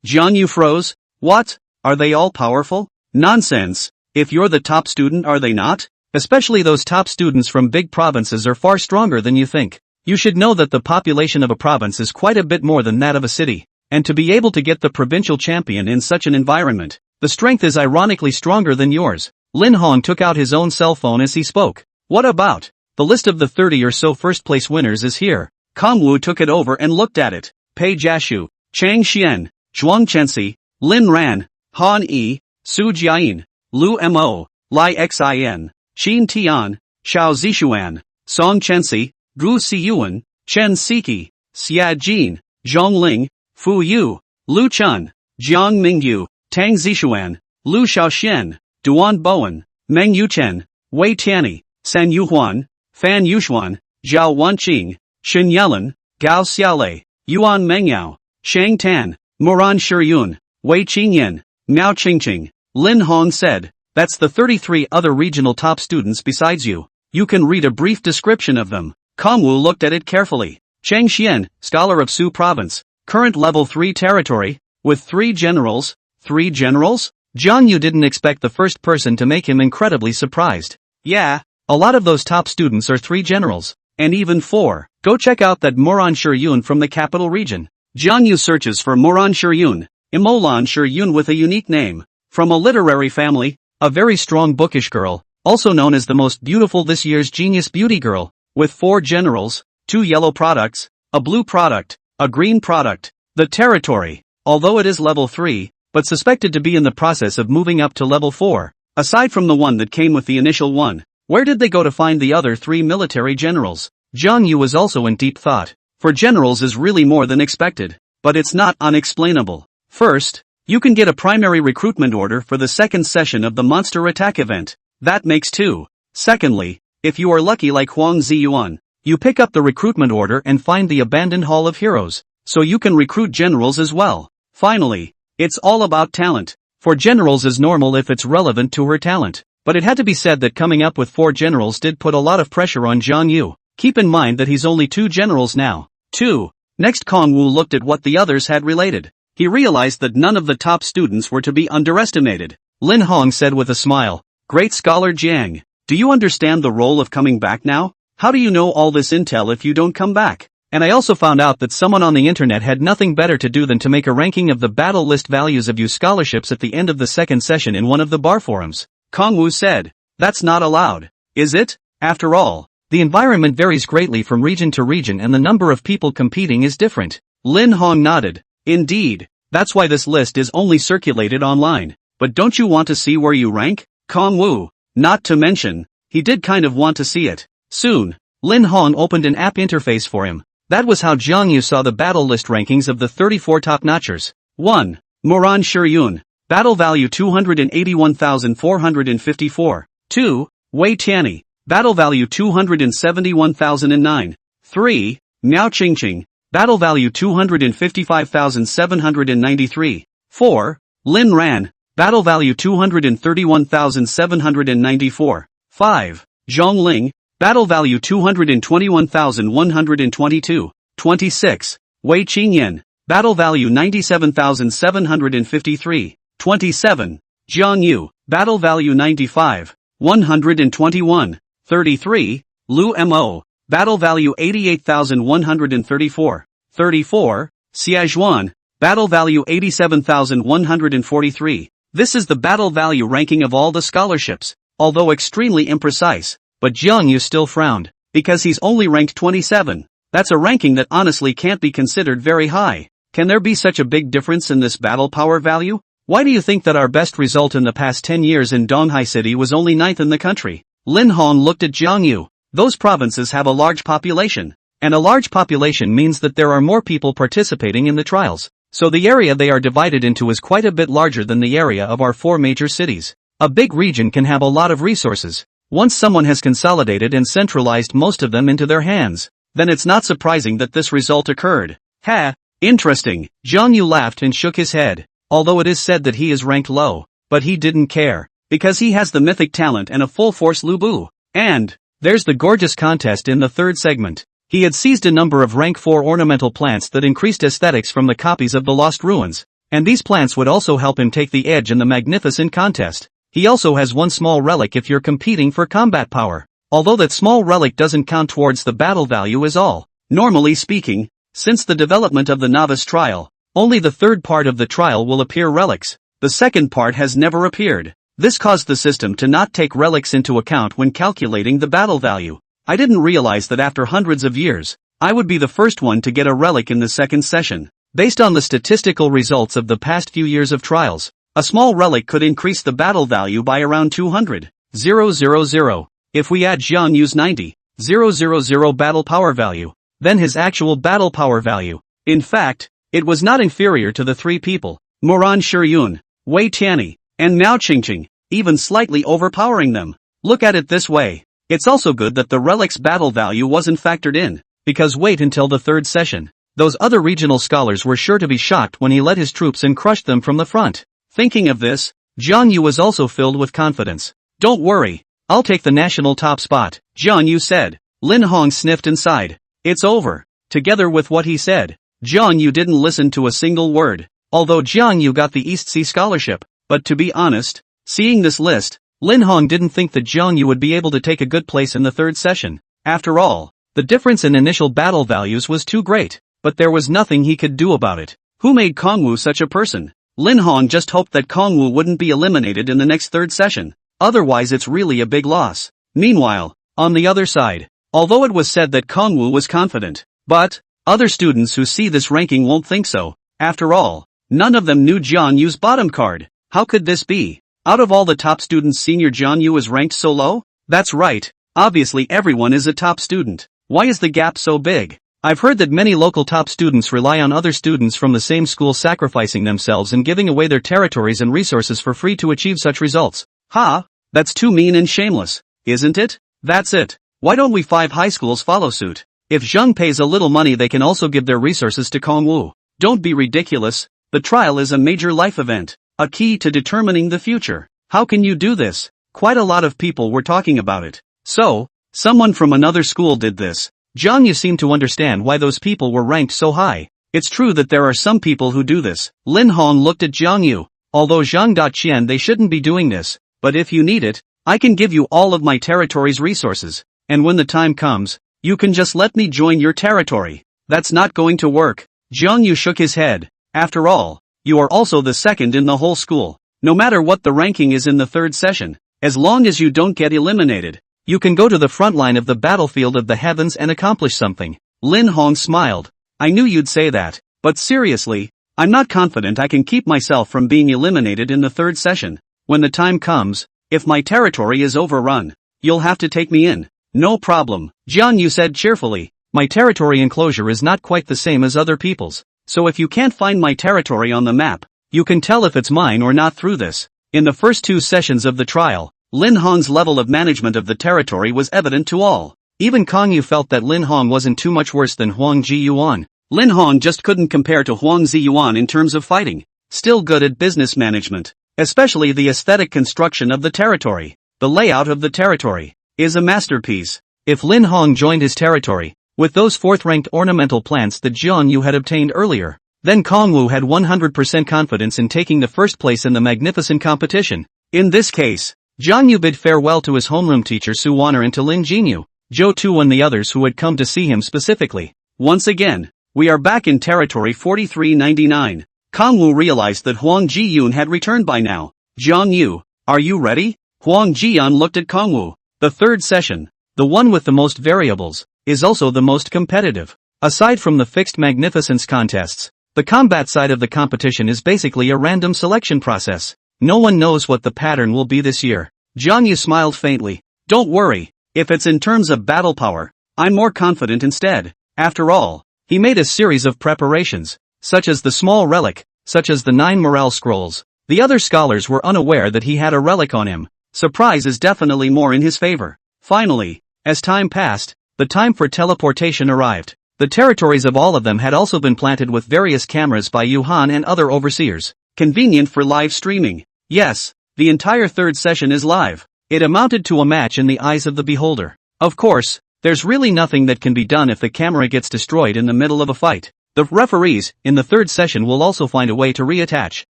Jiang Yu froze. What? Are they all powerful? Nonsense. If you're the top student, are they not? Especially those top students from big provinces are far stronger than you think. You should know that the population of a province is quite a bit more than that of a city. And to be able to get the provincial champion in such an environment, the strength is ironically stronger than yours. Lin Hong took out his own cell phone as he spoke. What about? The list of the 30 or so first place winners is here. Kongwu took it over and looked at it. Pei Jiashu, Chang Xian, Zhuang Chenxi, Lin Ran, Han Yi, Su Jiayin, Lu Mo, Lai Xin, Xin Tian, Xiao Zishuan, Song Chenxi, Gu Siyuan, Chen Siki, Xia Jin, Zhong Ling, Fu Yu, Lu Chun, Jiang Mingyu, Tang Zishuan, Lu Xiaoxian, Duan Bowen, Meng Yuchen, Wei Tianyi, San Yuhuan, Fan Yushuan, Zhao Wanqing, Xin Yelan, Gao Xiaolei, Yuan Mengyao, Shang Tan, Moran Shiyun, Wei Qingyan, Miao Qingqing. Lin Hong said. That's the 33 other regional top students besides you. You can read a brief description of them. Kongwu looked at it carefully. Chang Xian, scholar of Su province, current level 3 territory, with 3 generals. 3 generals? Jiang Yu didn't expect the first person to make him incredibly surprised. Yeah, a lot of those top students are 3 generals, and even 4. Go check out that Moran Shiyun from the capital region. Jiang Yu searches for Moran Shiyun, Imolan Shiyun with a unique name, from a literary family. A very strong bookish girl, also known as the most beautiful this year's Genius Beauty Girl, with 4 generals, 2 yellow products, a blue product, a green product. The territory, although it is level 3, but suspected to be in the process of moving up to level 4, aside from the one that came with the initial one. Where did they go to find the other 3 military generals? Jiang Yu was also in deep thought. For generals is really more than expected, but it's not unexplainable. First, you can get a primary recruitment order for the second session of the Monster Attack event. That makes 2. Secondly, if you are lucky like Huang Ziyuan, you pick up the recruitment order and find the abandoned Hall of Heroes, so you can recruit generals as well. Finally, it's all about talent. For generals is normal if it's relevant to her talent. But it had to be said that coming up with 4 generals did put a lot of pressure on Jiang Yu. Keep in mind that he's only 2 generals now. 2. Next Kongwu looked at what the others had related. He realized that none of the top students were to be underestimated. Lin Hong said with a smile, Great Scholar Jiang, do you understand the role of coming back now? How do you know all this intel if you don't come back? And I also found out that someone on the internet had nothing better to do than to make a ranking of the battle list values of you scholarships at the end of the second session in one of the bar forums. Kongwu said, That's not allowed, is it? After all, the environment varies greatly from region to region and the number of people competing is different. Lin Hong nodded. Indeed, that's why this list is only circulated online. But don't you want to see where you rank? Kongwu. Not to mention, he did kind of want to see it. Soon, Lin Hong opened an app interface for him. That was how Jiang Yu saw the battle list rankings of the 34 top-notchers. 1. Moran Shiyun. Battle value 281,454. 2. Wei Tianyi. Battle value 271,009. 3. Miao Qingqing. Battle value 255,793. 4. Lin Ran. Battle value 231,794. 5. Zhong Ling. Battle value 221,122. 26. Wei Qingyan. Battle value 97,753. 27. Jiang Yu. Battle value 95. 121. 33. Lu Mo. Battle value 88,134. 34. Xiajuan. Battle value 87,143. This is the battle value ranking of all the scholarships, although extremely imprecise, but Jiang Yu still frowned, because he's only ranked 27. That's a ranking that honestly can't be considered very high. Can there be such a big difference in this battle power value? Why do you think that our best result in the past 10 years in Donghai City was only 9th in the country? Lin Hong looked at Jiang Yu. Those provinces have a large population, and a large population means that there are more people participating in the trials. So the area they are divided into is quite a bit larger than the area of our 4 major cities. A big region can have a lot of resources. Once someone has consolidated and centralized most of them into their hands, then it's not surprising that this result occurred. Ha! Interesting. Zhang Yu laughed and shook his head. Although it is said that he is ranked low, but he didn't care, because he has the mythic talent and a full-force Lubu. And there's the gorgeous contest in the 3rd segment. He had seized a number of rank 4 ornamental plants that increased aesthetics from the copies of the Lost Ruins, and these plants would also help him take the edge in the magnificent contest. He also has one small relic if you're competing for combat power, although that small relic doesn't count towards the battle value is all. Normally speaking, since the development of the novice trial, only the 3rd part of the trial will appear relics. The 2nd part has never appeared. This caused the system to not take relics into account when calculating the battle value. I didn't realize that after hundreds of years, I would be the first one to get a relic in the 2nd session. Based on the statistical results of the past few years of trials, a small relic could increase the battle value by around 200,000. If we add Jiang Yu's 90,000 battle power value, then his actual battle power value. In fact, it was not inferior to the 3 people, Moran Shiyun, Wei Tianyi, and Mao Qingqing, even slightly overpowering them. Look at it this way. It's also good that the relic's battle value wasn't factored in, because wait until the 3rd session. Those other regional scholars were sure to be shocked when he led his troops and crushed them from the front. Thinking of this, Jiang Yu was also filled with confidence. Don't worry, I'll take the national top spot, Jiang Yu said. Lin Hong sniffed and sighed. It's over. Together with what he said, Jiang Yu didn't listen to a single word, although Jiang Yu got the East Sea Scholarship. But to be honest, seeing this list, Lin Hong didn't think that Jiang Yu would be able to take a good place in the 3rd session. After all, the difference in initial battle values was too great, but there was nothing he could do about it. Who made Kongwu such a person? Lin Hong just hoped that Kongwu wouldn't be eliminated in the next 3rd session, otherwise it's really a big loss. Meanwhile, on the other side, although it was said that Kongwu was confident, but other students who see this ranking won't think so. After all, none of them knew Jiang Yu's bottom card. How could this be? Out of all the top students, senior Jiang Yu is ranked so low? That's right, obviously everyone is a top student. Why is the gap so big? I've heard that many local top students rely on other students from the same school sacrificing themselves and giving away their territories and resources for free to achieve such results. Ha! That's too mean and shameless, isn't it? That's it. Why don't we 5 high schools follow suit? If Zhang pays a little money, they can also give their resources to Kongwu. Don't be ridiculous. The trial is a major life event. A key to determining the future. How can you do this? Quite a lot of people were talking about it. So, someone from another school did this. Jiang Yu seemed to understand why those people were ranked so high. It's true that there are some people who do this. Lin Hong looked at Jiang Yu. Although Zhang Daqian, they shouldn't be doing this, but if you need it, I can give you all of my territory's resources, and when the time comes, you can just let me join your territory. That's not going to work. Jiang Yu shook his head. After all, you are also the 2nd in the whole school. No matter what the ranking is in the 3rd session, as long as you don't get eliminated, you can go to the front line of the battlefield of the heavens and accomplish something. Lin Hong smiled. I knew you'd say that, but seriously, I'm not confident I can keep myself from being eliminated in the 3rd session. When the time comes, if my territory is overrun, you'll have to take me in. No problem, Jiang Yu said cheerfully. My territory enclosure is not quite the same as other people's. So if you can't find my territory on the map, you can tell if it's mine or not through this. In the first 2 sessions of the trial, Lin Hong's level of management of the territory was evident to all. Even Kong Yu felt that Lin Hong wasn't too much worse than Huang Ziyuan. Lin Hong just couldn't compare to Huang Ziyuan in terms of fighting. Still good at business management, especially the aesthetic construction of the territory. The layout of the territory is a masterpiece. If Lin Hong joined his territory, with those 4th-ranked ornamental plants that Jiang Yu had obtained earlier, then Kongwu had 100% confidence in taking the first place in the magnificent competition. In this case, Jiang Yu bid farewell to his homeroom teacher Su Wan'er and to Lin Jinyu, Zhou Tu and the others who had come to see him specifically. Once again, we are back in territory 4399. Kang Wu realized that Huang Jiyun had returned by now. Jiang Yu, are you ready? Huang Jian looked at Kang Wu. The third session, the one with the most variables, is also the most competitive. Aside from the fixed magnificence contests, the combat side of the competition is basically a random selection process. No one knows what the pattern will be this year. Jiang Yu smiled faintly. Don't worry, if it's in terms of battle power, I'm more confident instead. After all, he made a series of preparations, such as the small relic, such as the 9 morale scrolls. The other scholars were unaware that he had a relic on him. Surprise is definitely more in his favor. Finally, as time passed, the time for teleportation arrived. The territories of all of them had also been planted with various cameras by Yuhan and other overseers. Convenient for live streaming. Yes, the entire third session is live. It amounted to a match in the eyes of the beholder. Of course, there's really nothing that can be done if the camera gets destroyed in the middle of a fight. The referees, in the third session, will also find a way to reattach,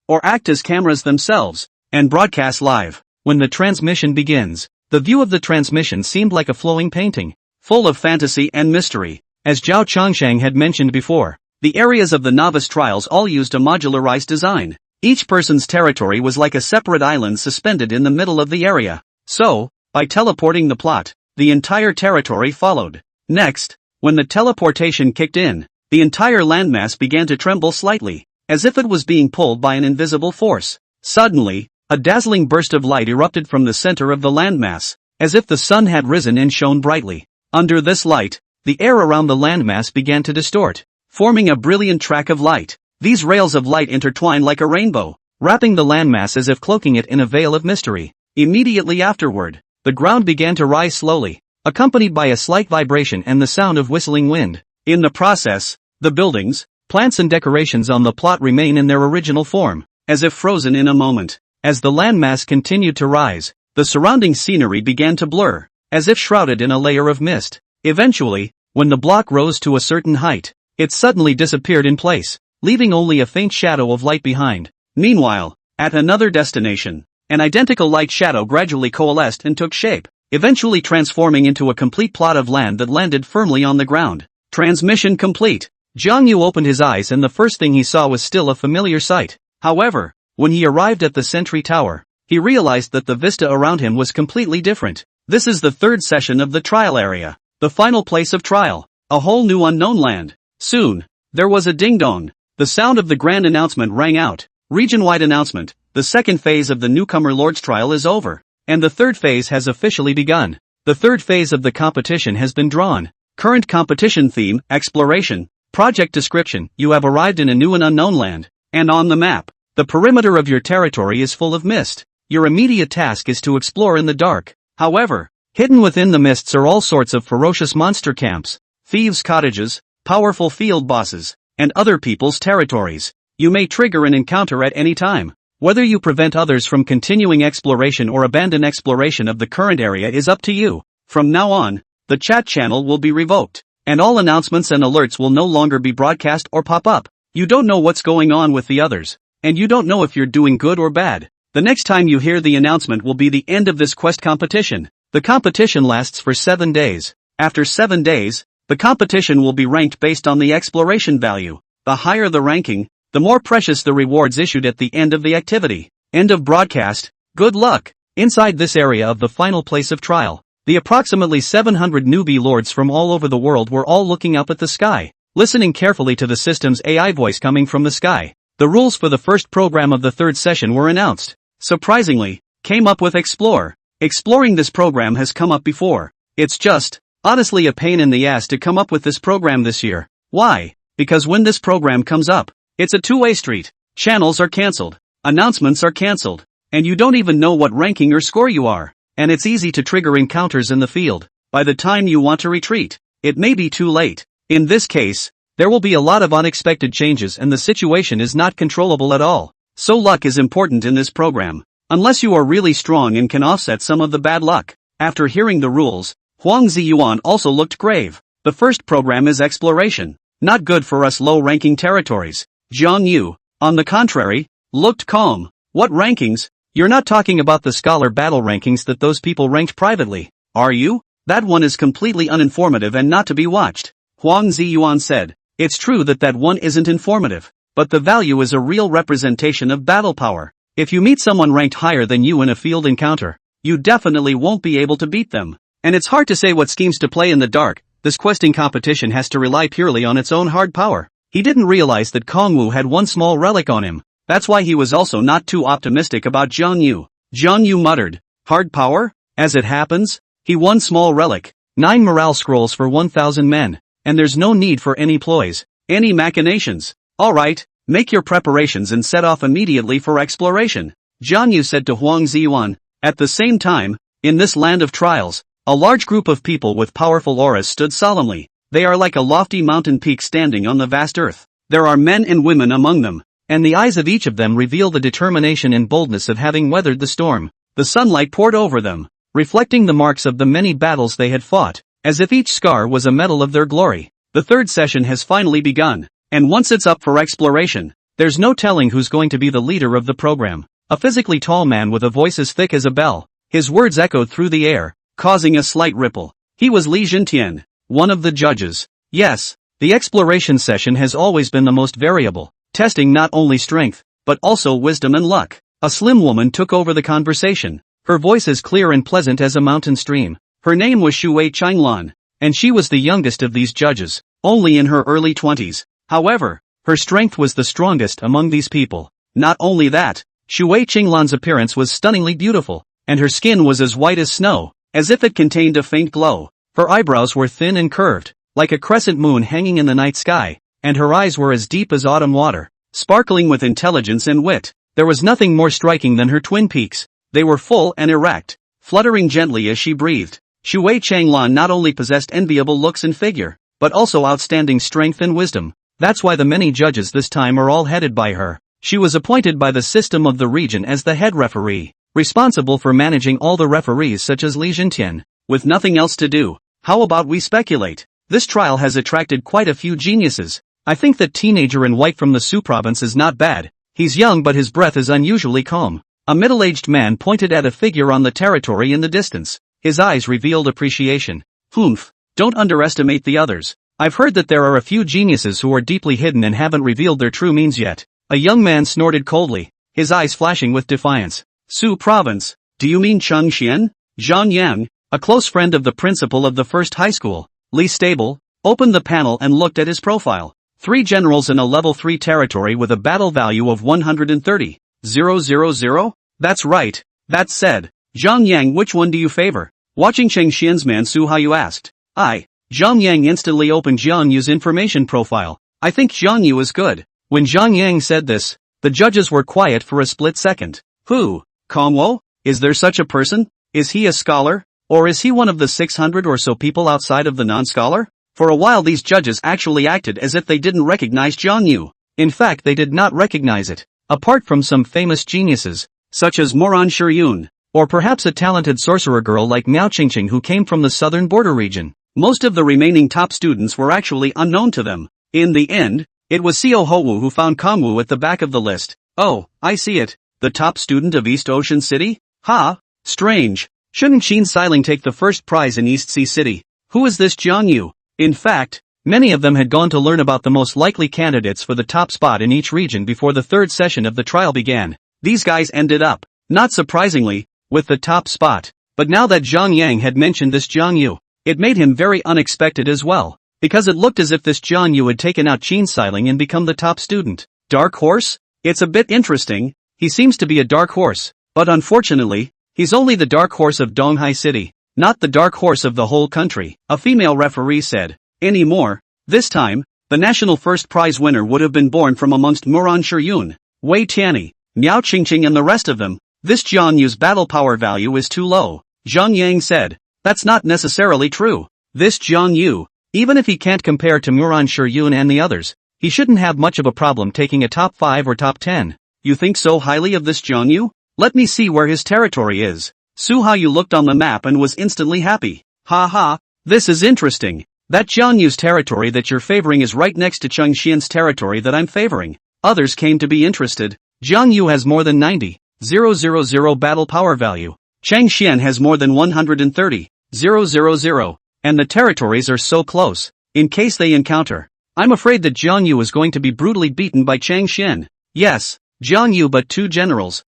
or act as cameras themselves, and broadcast live. When the transmission begins, the view of the transmission seemed like a flowing painting, full of fantasy and mystery. As Zhao Changshang had mentioned before, the areas of the novice trials all used a modularized design. Each person's territory was like a separate island suspended in the middle of the area. So, by teleporting the plot, the entire territory followed. Next, when the teleportation kicked in, the entire landmass began to tremble slightly, as if it was being pulled by an invisible force. Suddenly, a dazzling burst of light erupted from the center of the landmass, as if the sun had risen and shone brightly. Under this light, the air around the landmass began to distort, forming a brilliant track of light. These rails of light intertwined like a rainbow, wrapping the landmass as if cloaking it in a veil of mystery. Immediately afterward, the ground began to rise slowly, accompanied by a slight vibration and the sound of whistling wind. In the process, the buildings, plants and decorations on the plot remain in their original form, as if frozen in a moment. As the landmass continued to rise, the surrounding scenery began to blur, as if shrouded in a layer of mist. Eventually, when the block rose to a certain height, it suddenly disappeared in place, leaving only a faint shadow of light behind. Meanwhile, at another destination, an identical light shadow gradually coalesced and took shape, eventually transforming into a complete plot of land that landed firmly on the ground. Transmission complete. Jiang Yu opened his eyes and the first thing he saw was still a familiar sight. However, when he arrived at the sentry tower, he realized that the vista around him was completely different. This is the third session of the trial area, the final place of trial, a whole new unknown land. Soon, there was a ding-dong. The sound of the grand announcement rang out. Region-wide announcement, the second phase of the newcomer lord's trial is over, and the third phase has officially begun. The third phase of the competition has been drawn. Current competition theme, exploration. Project description, you have arrived in a new and unknown land, and on the map, the perimeter of your territory is full of mist. Your immediate task is to explore in the dark. However, hidden within the mists are all sorts of ferocious monster camps, thieves' cottages, powerful field bosses, and other people's territories. You may trigger an encounter at any time. Whether you prevent others from continuing exploration or abandon exploration of the current area is up to you. From now on, the chat channel will be revoked, and all announcements and alerts will no longer be broadcast or pop up. You don't know what's going on with the others, and you don't know if you're doing good or bad. The next time you hear the announcement will be the end of this quest competition. The competition lasts for 7 days. After 7 days, the competition will be ranked based on the exploration value. The higher the ranking, the more precious the rewards issued at the end of the activity. End of broadcast. Good luck. Inside this area of the final place of trial, the approximately 700 newbie lords from all over the world were all looking up at the sky, listening carefully to the system's AI voice coming from the sky. The rules for the first program of the third session were announced. Surprisingly, came up with Explore. Exploring this program has come up before. It's just, honestly, a pain in the ass to come up with this program this year. Why? Because when this program comes up, it's a two-way street. Channels are cancelled, announcements are cancelled, and you don't even know what ranking or score you are. And it's easy to trigger encounters in the field. By the time you want to retreat, it may be too late. In this case, there will be a lot of unexpected changes and the situation is not controllable at all. So luck is important in this program, unless you are really strong and can offset some of the bad luck. After hearing the rules, Huang Ziyuan also looked grave. The first program is exploration. Not good for us low-ranking territories. Jiang Yu, on the contrary, looked calm. What rankings? You're not talking about the scholar battle rankings that those people ranked privately, are you? That one is completely uninformative and not to be watched. Huang Ziyuan said. It's true that one isn't informative, but the value is a real representation of battle power. If you meet someone ranked higher than you in a field encounter, you definitely won't be able to beat them. And it's hard to say what schemes to play in the dark. This questing competition has to rely purely on its own hard power. He didn't realize that Kong Wu had one small relic on him. That's why he was also not too optimistic about Jiang Yu. Jiang Yu muttered, hard power? As it happens, he won small relic, 9 morale scrolls for 1,000 men, and there's no need for any ploys, any machinations. Alright, make your preparations and set off immediately for exploration, Jiang Yu said to Huang Ziyuan. At the same time, in this land of trials, a large group of people with powerful auras stood solemnly. They are like a lofty mountain peak standing on the vast earth. There are men and women among them, and the eyes of each of them reveal the determination and boldness of having weathered the storm. The sunlight poured over them, reflecting the marks of the many battles they had fought, as if each scar was a medal of their glory. The third session has finally begun, and once it's up for exploration, there's no telling who's going to be the leader of the program. A physically tall man with a voice as thick as a bell. His words echoed through the air, causing a slight ripple. He was Li Zhentian, one of the judges. Yes, the exploration session has always been the most variable, testing not only strength, but also wisdom and luck. A slim woman took over the conversation, her voice as clear and pleasant as a mountain stream. Her name was Shui Changlan, and she was the youngest of these judges, only in her early 20s. However, her strength was the strongest among these people. Not only that, Shui Changlan's appearance was stunningly beautiful, and her skin was as white as snow, as if it contained a faint glow. Her eyebrows were thin and curved, like a crescent moon hanging in the night sky, and her eyes were as deep as autumn water, sparkling with intelligence and wit. There was nothing more striking than her twin peaks. They were full and erect, fluttering gently as she breathed. Shui Changlan not only possessed enviable looks and figure, but also outstanding strength and wisdom. That's why the many judges this time are all headed by her. She was appointed by the system of the region as the head referee, responsible for managing all the referees such as Li Zhentian. With nothing else to do, how about we speculate? This trial has attracted quite a few geniuses. I think that teenager in white from the Su province is not bad. He's young but his breath is unusually calm. A middle-aged man pointed at a figure on the territory in the distance. His eyes revealed appreciation. Humph, don't underestimate the others. I've heard that there are a few geniuses who are deeply hidden and haven't revealed their true means yet. A young man snorted coldly, his eyes flashing with defiance. Su province, do you mean Chengxian? Zhang Liang, a close friend of the principal of the first high school, Li Stable, opened the panel and looked at his profile. 3 generals in a level 3 territory with a battle value of 130,000. That's right. That said, Zhang Yang, which one do you favor? Watching Chengxian's man Su Haiyu asked. Zhang Yang instantly opened Jiang Yu's information profile. I think Jiang Yu is good. When Zhang Yang said this, the judges were quiet for a split second. Who? Kongwo? Is there such a person? Is he a scholar? Or is he one of the 600 or so people outside of the non-scholar? For a while these judges actually acted as if they didn't recognize Jiang Yu. In fact, they did not recognize it. Apart from some famous geniuses, such as Moran Shiyun, or perhaps a talented sorcerer girl like Miao Qingqing who came from the southern border region. Most of the remaining top students were actually unknown to them. In the end, it was Xiao Houwu who found Kongwu at the back of the list. Oh, I see it. The top student of East Ocean City? Ha! Strange. Shouldn't Qin Xiling take the first prize in East Sea City? Who is this Jiang Yu? In fact, many of them had gone to learn about the most likely candidates for the top spot in each region before the third session of the trial began. These guys ended up, not surprisingly, with the top spot. But now that Zhang Yang had mentioned this Jiang Yu, it made him very unexpected as well, because it looked as if this Jiang Yu had taken out Qin Xiling and become the top student. Dark horse? It's a bit interesting. He seems to be a dark horse, but unfortunately, he's only the dark horse of Donghai City, not the dark horse of the whole country, a female referee said. Anymore, this time, the national first prize winner would have been born from amongst Moran Shiyun, Wei Tianyi, Miao Qingqing and the rest of them. This Jiang Yu's battle power value is too low, Zhang Yang said. That's not necessarily true. This Jiang Yu, even if he can't compare to Moran Shiyun and the others, he shouldn't have much of a problem taking a top 5 or top 10. You think so highly of this Jiang Yu? Let me see where his territory is. Su Haiyu looked on the map and was instantly happy. Ha ha, this is interesting. That Jiang Yu's territory that you're favoring is right next to Chengxian's territory that I'm favoring. Others came to be interested. Jiang Yu has more than 90,000 000 battle power value. Changxian has more than 130, 000, and the territories are so close. In case they encounter, I'm afraid that Jiang Yu is going to be brutally beaten by Changxian. Yes, Jiang Yu, but two generals,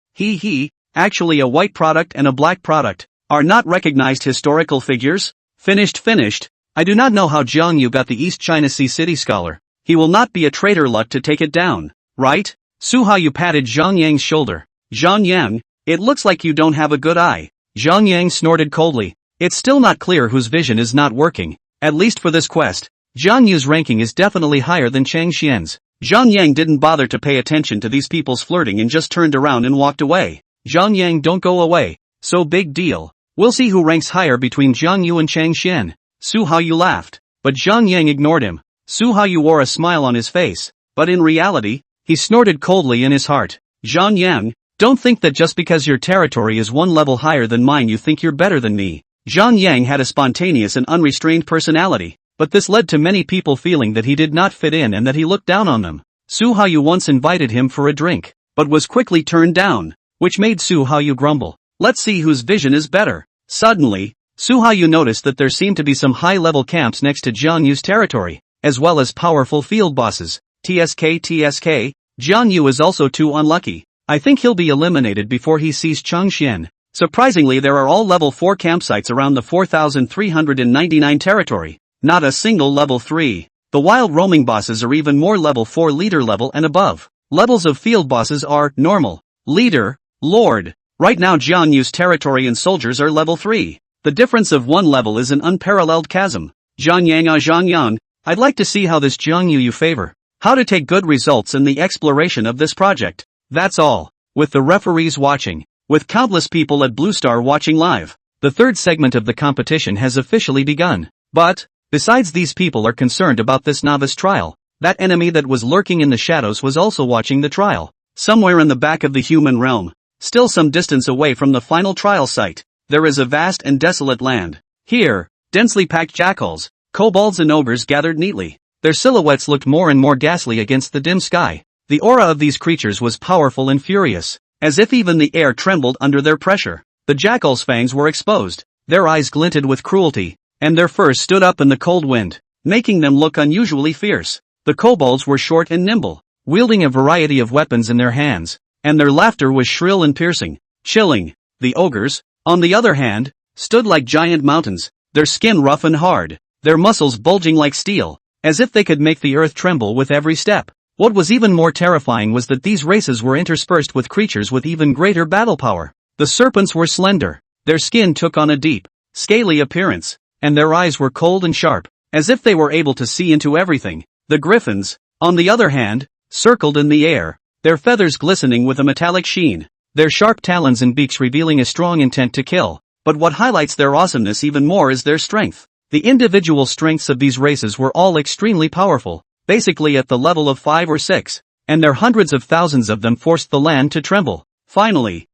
actually a white product and a black product, are not recognized historical figures? Finished. I do not know how Jiang Yu got the East China Sea City Scholar. He will not be a traitor luck to take it down, right? Su Haoyu patted Zhang Yang's shoulder. Zhang Yang, it looks like you don't have a good eye. Zhang Yang snorted coldly. It's still not clear whose vision is not working, at least for this quest. Jiang Yu's ranking is definitely higher than Changxian's. Zhang Yang didn't bother to pay attention to these people's flirting and just turned around and walked away. Zhang Yang, don't go away. So big deal. We'll see who ranks higher between Jiang Yu and Changxian. Su Haoyu laughed, but Zhang Yang ignored him. Su Haoyu wore a smile on his face, but in reality, he snorted coldly in his heart. Zhang Yang, don't think that just because your territory is one level higher than mine you think you're better than me. Zhang Yang had a spontaneous and unrestrained personality, but this led to many people feeling that he did not fit in and that he looked down on them. Su Haoyu once invited him for a drink, but was quickly turned down, which made Su Haoyu grumble. Let's see whose vision is better. Suddenly, Su Haoyu noticed that there seemed to be some high-level camps next to Jiang Yu's territory, as well as powerful field bosses. TSK, Jiang Yu is also too unlucky. I think he'll be eliminated before he sees Changxian. Surprisingly, there are all level 4 campsites around the 4,399 territory, not a single level 3. The wild roaming bosses are even more level 4 leader level and above. Levels of field bosses are normal, leader, lord. Right now Jiang Yu's territory and soldiers are level 3. The difference of one level is an unparalleled chasm. Zhang Yang, I'd like to see how this Jiang Yu you favor. How to take good results in the exploration of this project. That's all. With the referees watching, with countless people at Blue Star watching live, the third segment of the competition has officially begun. But, besides these people are concerned about this novice trial, that enemy that was lurking in the shadows was also watching the trial. Somewhere in the back of the human realm, still some distance away from the final trial site, there is a vast and desolate land. Here, densely packed jackals, kobolds and ogres gathered neatly. Their silhouettes looked more and more ghastly against the dim sky. The aura of these creatures was powerful and furious, as if even the air trembled under their pressure. The jackal's fangs were exposed, their eyes glinted with cruelty, and their furs stood up in the cold wind, making them look unusually fierce. The kobolds were short and nimble, wielding a variety of weapons in their hands, and their laughter was shrill and piercing, chilling. The ogres, on the other hand, stood like giant mountains, their skin rough and hard, their muscles bulging like steel, as if they could make the earth tremble with every step. What was even more terrifying was that these races were interspersed with creatures with even greater battle power. The serpents were slender, their skin took on a deep, scaly appearance, and their eyes were cold and sharp, as if they were able to see into everything. The griffins, on the other hand, circled in the air, their feathers glistening with a metallic sheen, their sharp talons and beaks revealing a strong intent to kill. But what highlights their awesomeness even more is their strength. The individual strengths of these races were all extremely powerful, basically at the level of 5 or 6, and their hundreds of thousands of them forced the land to tremble. Finally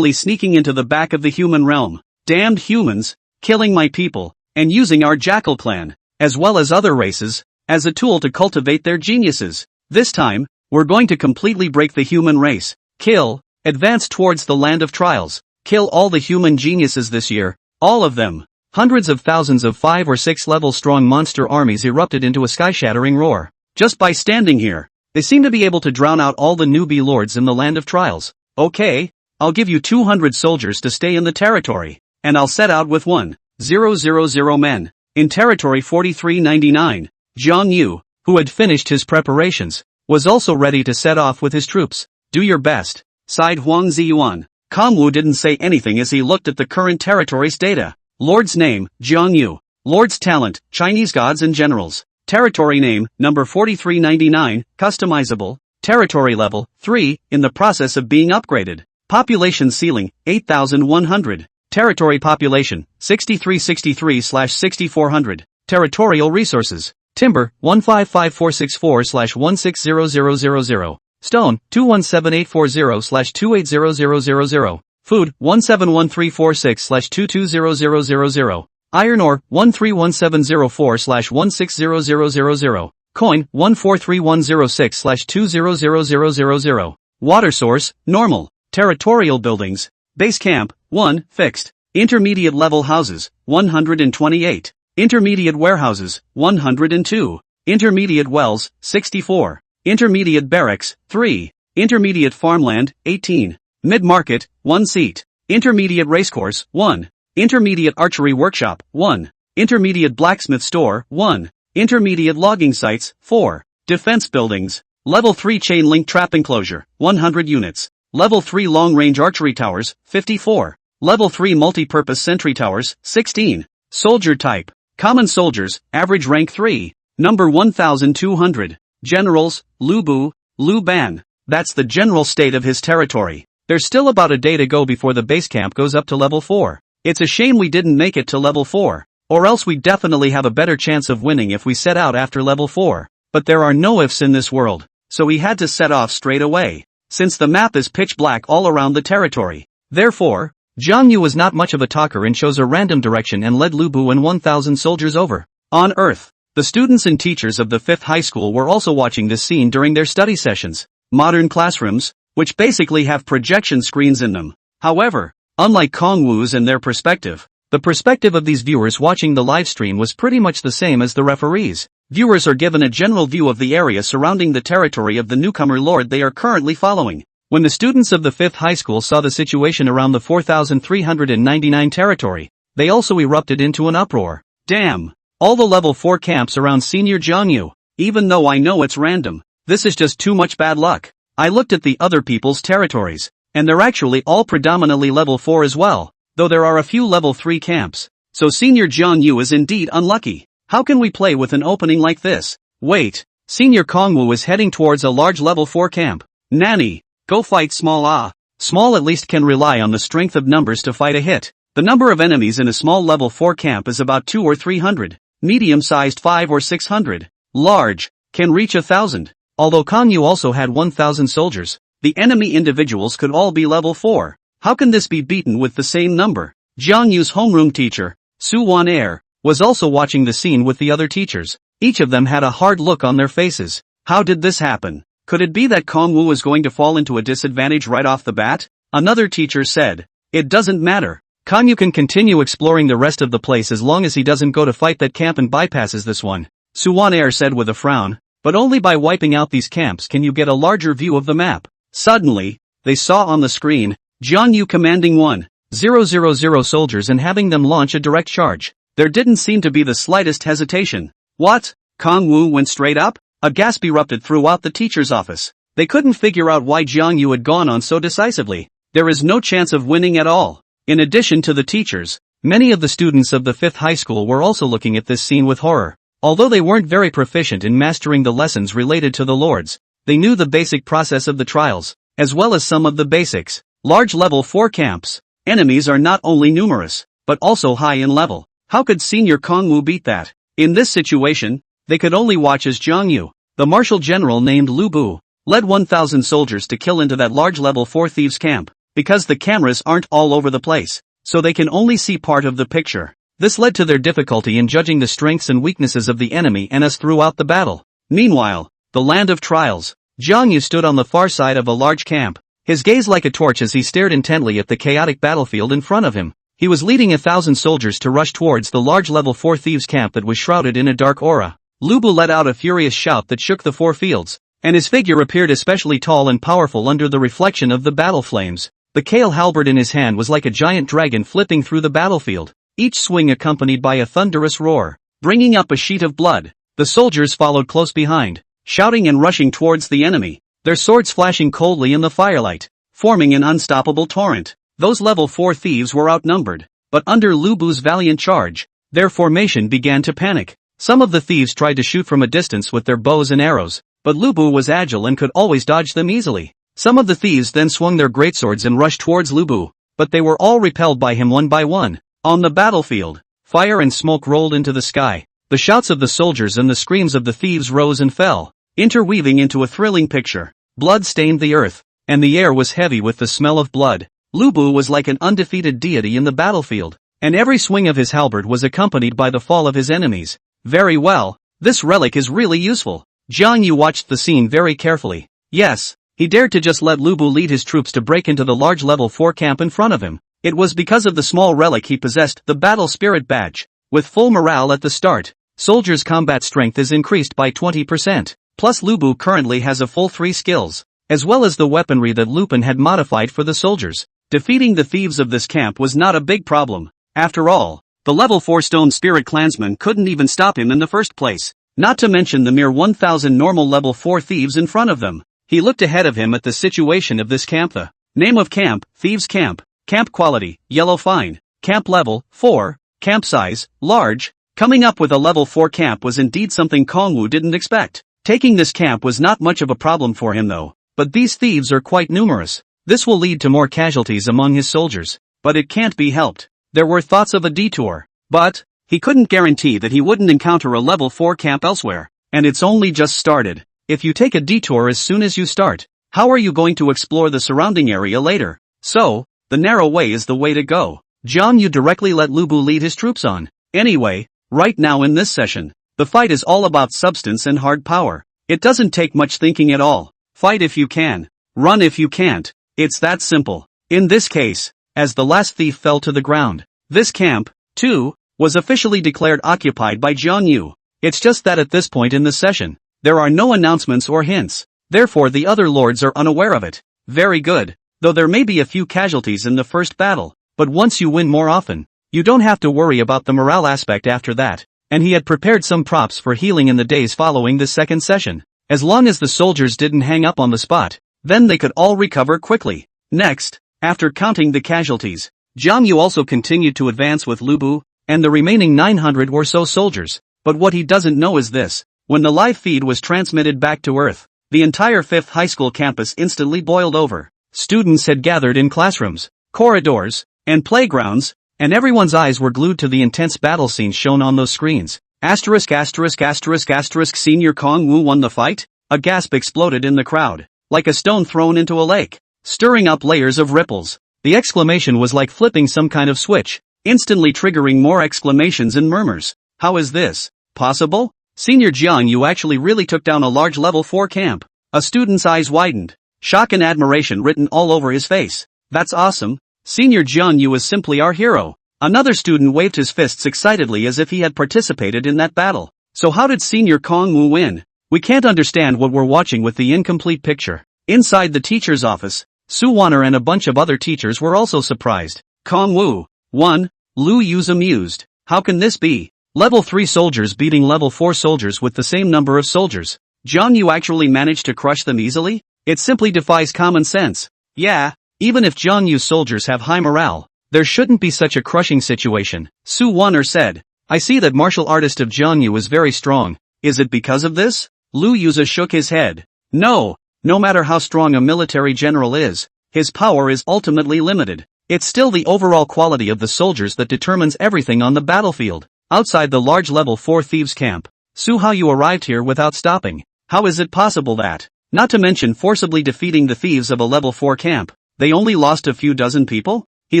sneaking into the back of the human realm. Damned humans, killing my people, and using our jackal clan, as well as other races, as a tool to cultivate their geniuses. This time, we're going to completely break the human race. Kill, advance towards the land of trials. Kill all the human geniuses this year, all of them. Hundreds of thousands of 5 or 6 level strong monster armies erupted into a sky-shattering roar. Just by standing here, they seem to be able to drown out all the newbie lords in the land of trials. Okay, I'll give you 200 soldiers to stay in the territory, and I'll set out with 1,000 men. In territory 4399, Jiang Yu, who had finished his preparations, was also ready to set off with his troops. Do your best, sighed Huang Ziyuan. Kangwu didn't say anything as he looked at the current territory's data. Lord's name, Jiang Yu. Lord's talent, Chinese gods and generals. Territory name, number 4399, customizable. Territory level, 3, in the process of being upgraded. Population ceiling, 8,100. Territory population, 6363/6400. Territorial resources. Timber, 155,464/160000. Stone, 217840/280000. Food, 171346/220000. Iron ore, 131704/160000. Coin, 143106/200000. Water source, normal. Territorial buildings. Base camp, 1, fixed. Intermediate level houses, 128. Intermediate warehouses, 102. Intermediate wells, 64. Intermediate barracks, 3. Intermediate farmland, 18. Mid-market, 1 seat. Intermediate racecourse, 1. Intermediate archery workshop, 1. Intermediate blacksmith store, 1. Intermediate logging sites, 4. Defense buildings. Level 3 chain link trap enclosure, 100 units. Level 3 long-range archery towers, 54. Level 3 multi-purpose sentry towers, 16. Soldier type. Common soldiers, average rank 3. Number 1200. Generals, Lubu, Lu Ban. That's the general state of his territory. There's still about a day to go before the base camp goes up to level 4. It's a shame we didn't make it to level 4. Or else we'd definitely have a better chance of winning if we set out after level 4. But there are no ifs in this world, so we had to set off straight away, since the map is pitch black all around the territory. Therefore, Jiang Yu was not much of a talker and chose a random direction and led Lubu and 1,000 soldiers over. On Earth, the students and teachers of the 5th high school were also watching this scene during their study sessions. Modern classrooms, which basically have projection screens in them. However, unlike Kongwu's and their perspective, the perspective of these viewers watching the live stream was pretty much the same as the referees. Viewers are given a general view of the area surrounding the territory of the newcomer lord they are currently following. When the students of the 5th high school saw the situation around the 4,399 territory, they also erupted into an uproar. Damn! All the level 4 camps around Senior Jiang Yu. Even though I know it's random, this is just too much bad luck. I looked at the other people's territories, and they're actually all predominantly level 4 as well, though there are a few level 3 camps. So Senior Jiang Yu is indeed unlucky. How can we play with an opening like this? Wait, Senior Kongwu is heading towards a large level 4 camp. Nanny, go fight small ah. Small at least can rely on the strength of numbers to fight a hit. The number of enemies in a small level 4 camp is about 200 or 300. Medium-sized 500 or 600. Large, can reach 1,000. Although Kongwu also had 1,000 soldiers, the enemy individuals could all be level 4. How can this be beaten with the same number? Jiang Yu's homeroom teacher, Su Wan was also watching the scene with the other teachers. Each of them had a hard look on their faces. How did this happen? Could it be that Kongwu was going to fall into a disadvantage right off the bat? Another teacher said, it doesn't matter. Kongwu can continue exploring the rest of the place as long as he doesn't go to fight that camp and bypasses this one. Su Wan said with a frown, but only by wiping out these camps can you get a larger view of the map. Suddenly, they saw on the screen, Jiang Yu commanding 1,000 soldiers and having them launch a direct charge. There didn't seem to be the slightest hesitation. What? Kongwu went straight up? A gasp erupted throughout the teacher's office. They couldn't figure out why Jiang Yu had gone on so decisively. There is no chance of winning at all. In addition to the teachers, many of the students of the 5th high school were also looking at this scene with horror. Although they weren't very proficient in mastering the lessons related to the lords, they knew the basic process of the trials, as well as some of the basics. Large level 4 camps. Enemies are not only numerous, but also high in level. How could Senior Kongwu beat that? In this situation, they could only watch as Jiang Yu, the martial general named Lubu, led 1,000 soldiers to kill into that large level 4 thieves camp. Because the cameras aren't all over the place, so they can only see part of the picture. This led to their difficulty in judging the strengths and weaknesses of the enemy and us throughout the battle. Meanwhile, the land of trials. Jiang Yu stood on the far side of a large camp, his gaze like a torch as he stared intently at the chaotic battlefield in front of him. He was leading 1,000 soldiers to rush towards the large level 4 thieves camp that was shrouded in a dark aura. Lubu let out a furious shout that shook the 4 fields, and his figure appeared especially tall and powerful under the reflection of the battle flames. The Kale halberd in his hand was like a giant dragon flipping through the battlefield, each swing accompanied by a thunderous roar, bringing up a sheet of blood. The soldiers followed close behind, shouting and rushing towards the enemy, their swords flashing coldly in the firelight, forming an unstoppable torrent. Those level 4 thieves were outnumbered, but under Lubu's valiant charge, their formation began to panic. Some of the thieves tried to shoot from a distance with their bows and arrows, but Lubu was agile and could always dodge them easily. Some of the thieves then swung their greatswords and rushed towards Lubu, but they were all repelled by him one by one. On the battlefield, fire and smoke rolled into the sky. The shouts of the soldiers and the screams of the thieves rose and fell, interweaving into a thrilling picture. Blood stained the earth, and the air was heavy with the smell of blood. Lubu was like an undefeated deity in the battlefield, and every swing of his halberd was accompanied by the fall of his enemies. Very well, this relic is really useful. Jiang Yu watched the scene very carefully. Yes, he dared to just let Lubu lead his troops to break into the large level 4 camp in front of him. It was because of the small relic he possessed, the Battle Spirit Badge. With full morale at the start, soldiers' combat strength is increased by 20%. Plus Lubu currently has a full 3 skills, as well as the weaponry that Lupin had modified for the soldiers. Defeating the thieves of this camp was not a big problem. After all, the level 4 Stone Spirit Clansman couldn't even stop him in the first place. Not to mention the mere 1,000 normal level 4 thieves in front of them. He looked ahead of him at the situation of this camp. The name of camp, Thieves Camp. Camp quality, yellow fine. Camp level, 4. Camp size, large. Coming up with a level 4 camp was indeed something Kongwu didn't expect. Taking this camp was not much of a problem for him though. But these thieves are quite numerous. This will lead to more casualties among his soldiers. But it can't be helped. There were thoughts of a detour. But he couldn't guarantee that he wouldn't encounter a level 4 camp elsewhere. And it's only just started. If you take a detour as soon as you start, how are you going to explore the surrounding area later? So, the narrow way is the way to go. Jiang Yu directly let Lubu lead his troops on. Anyway, right now in this session, the fight is all about substance and hard power. It doesn't take much thinking at all. Fight if you can. Run if you can't. It's that simple. In this case, as the last thief fell to the ground, this camp, too, was officially declared occupied by Jiang Yu. It's just that at this point in the session, there are no announcements or hints. Therefore the other lords are unaware of it. Very good. Though there may be a few casualties in the first battle, but once you win more often, you don't have to worry about the morale aspect after that. And he had prepared some props for healing in the days following the second session. As long as the soldiers didn't hang up on the spot, then they could all recover quickly. Next, after counting the casualties, Zhang Yu also continued to advance with Lubu and the remaining 900 or so soldiers. But what he doesn't know is this: when the live feed was transmitted back to Earth, the entire 5th high school campus instantly boiled over. Students had gathered in classrooms, corridors, and playgrounds, and everyone's eyes were glued to the intense battle scenes shown on those screens. Senior Kongwu won the fight? A gasp exploded in the crowd, like a stone thrown into a lake, stirring up layers of ripples. The exclamation was like flipping some kind of switch, instantly triggering more exclamations and murmurs. How is this possible? Senior Jiang Yu actually really took down a large level 4 camp. A student's eyes widened, shock and admiration written all over his face. That's awesome. Senior Jiang Yu is simply our hero. Another student waved his fists excitedly as if he had participated in that battle. So how did Senior Kongwu win? We can't understand what we're watching with the incomplete picture. Inside the teacher's office, Su Wanner and a bunch of other teachers were also surprised. Kongwu won? Lu Yu's amused. How can this be? Level 3 soldiers beating level 4 soldiers with the same number of soldiers. Jiang Yu actually managed to crush them easily? It simply defies common sense. Yeah, even if Jiang Yu's soldiers have high morale, there shouldn't be such a crushing situation. Su Wanner said. I see that martial artist of Jiang Yu is very strong. Is it because of this? Lu Yuza shook his head. No matter how strong a military general is, his power is ultimately limited. It's still the overall quality of the soldiers that determines everything on the battlefield. Outside the large level 4 thieves camp, Su Haoyu arrived here without stopping. How is it possible that, not to mention forcibly defeating the thieves of a level 4 camp, they only lost a few dozen people? He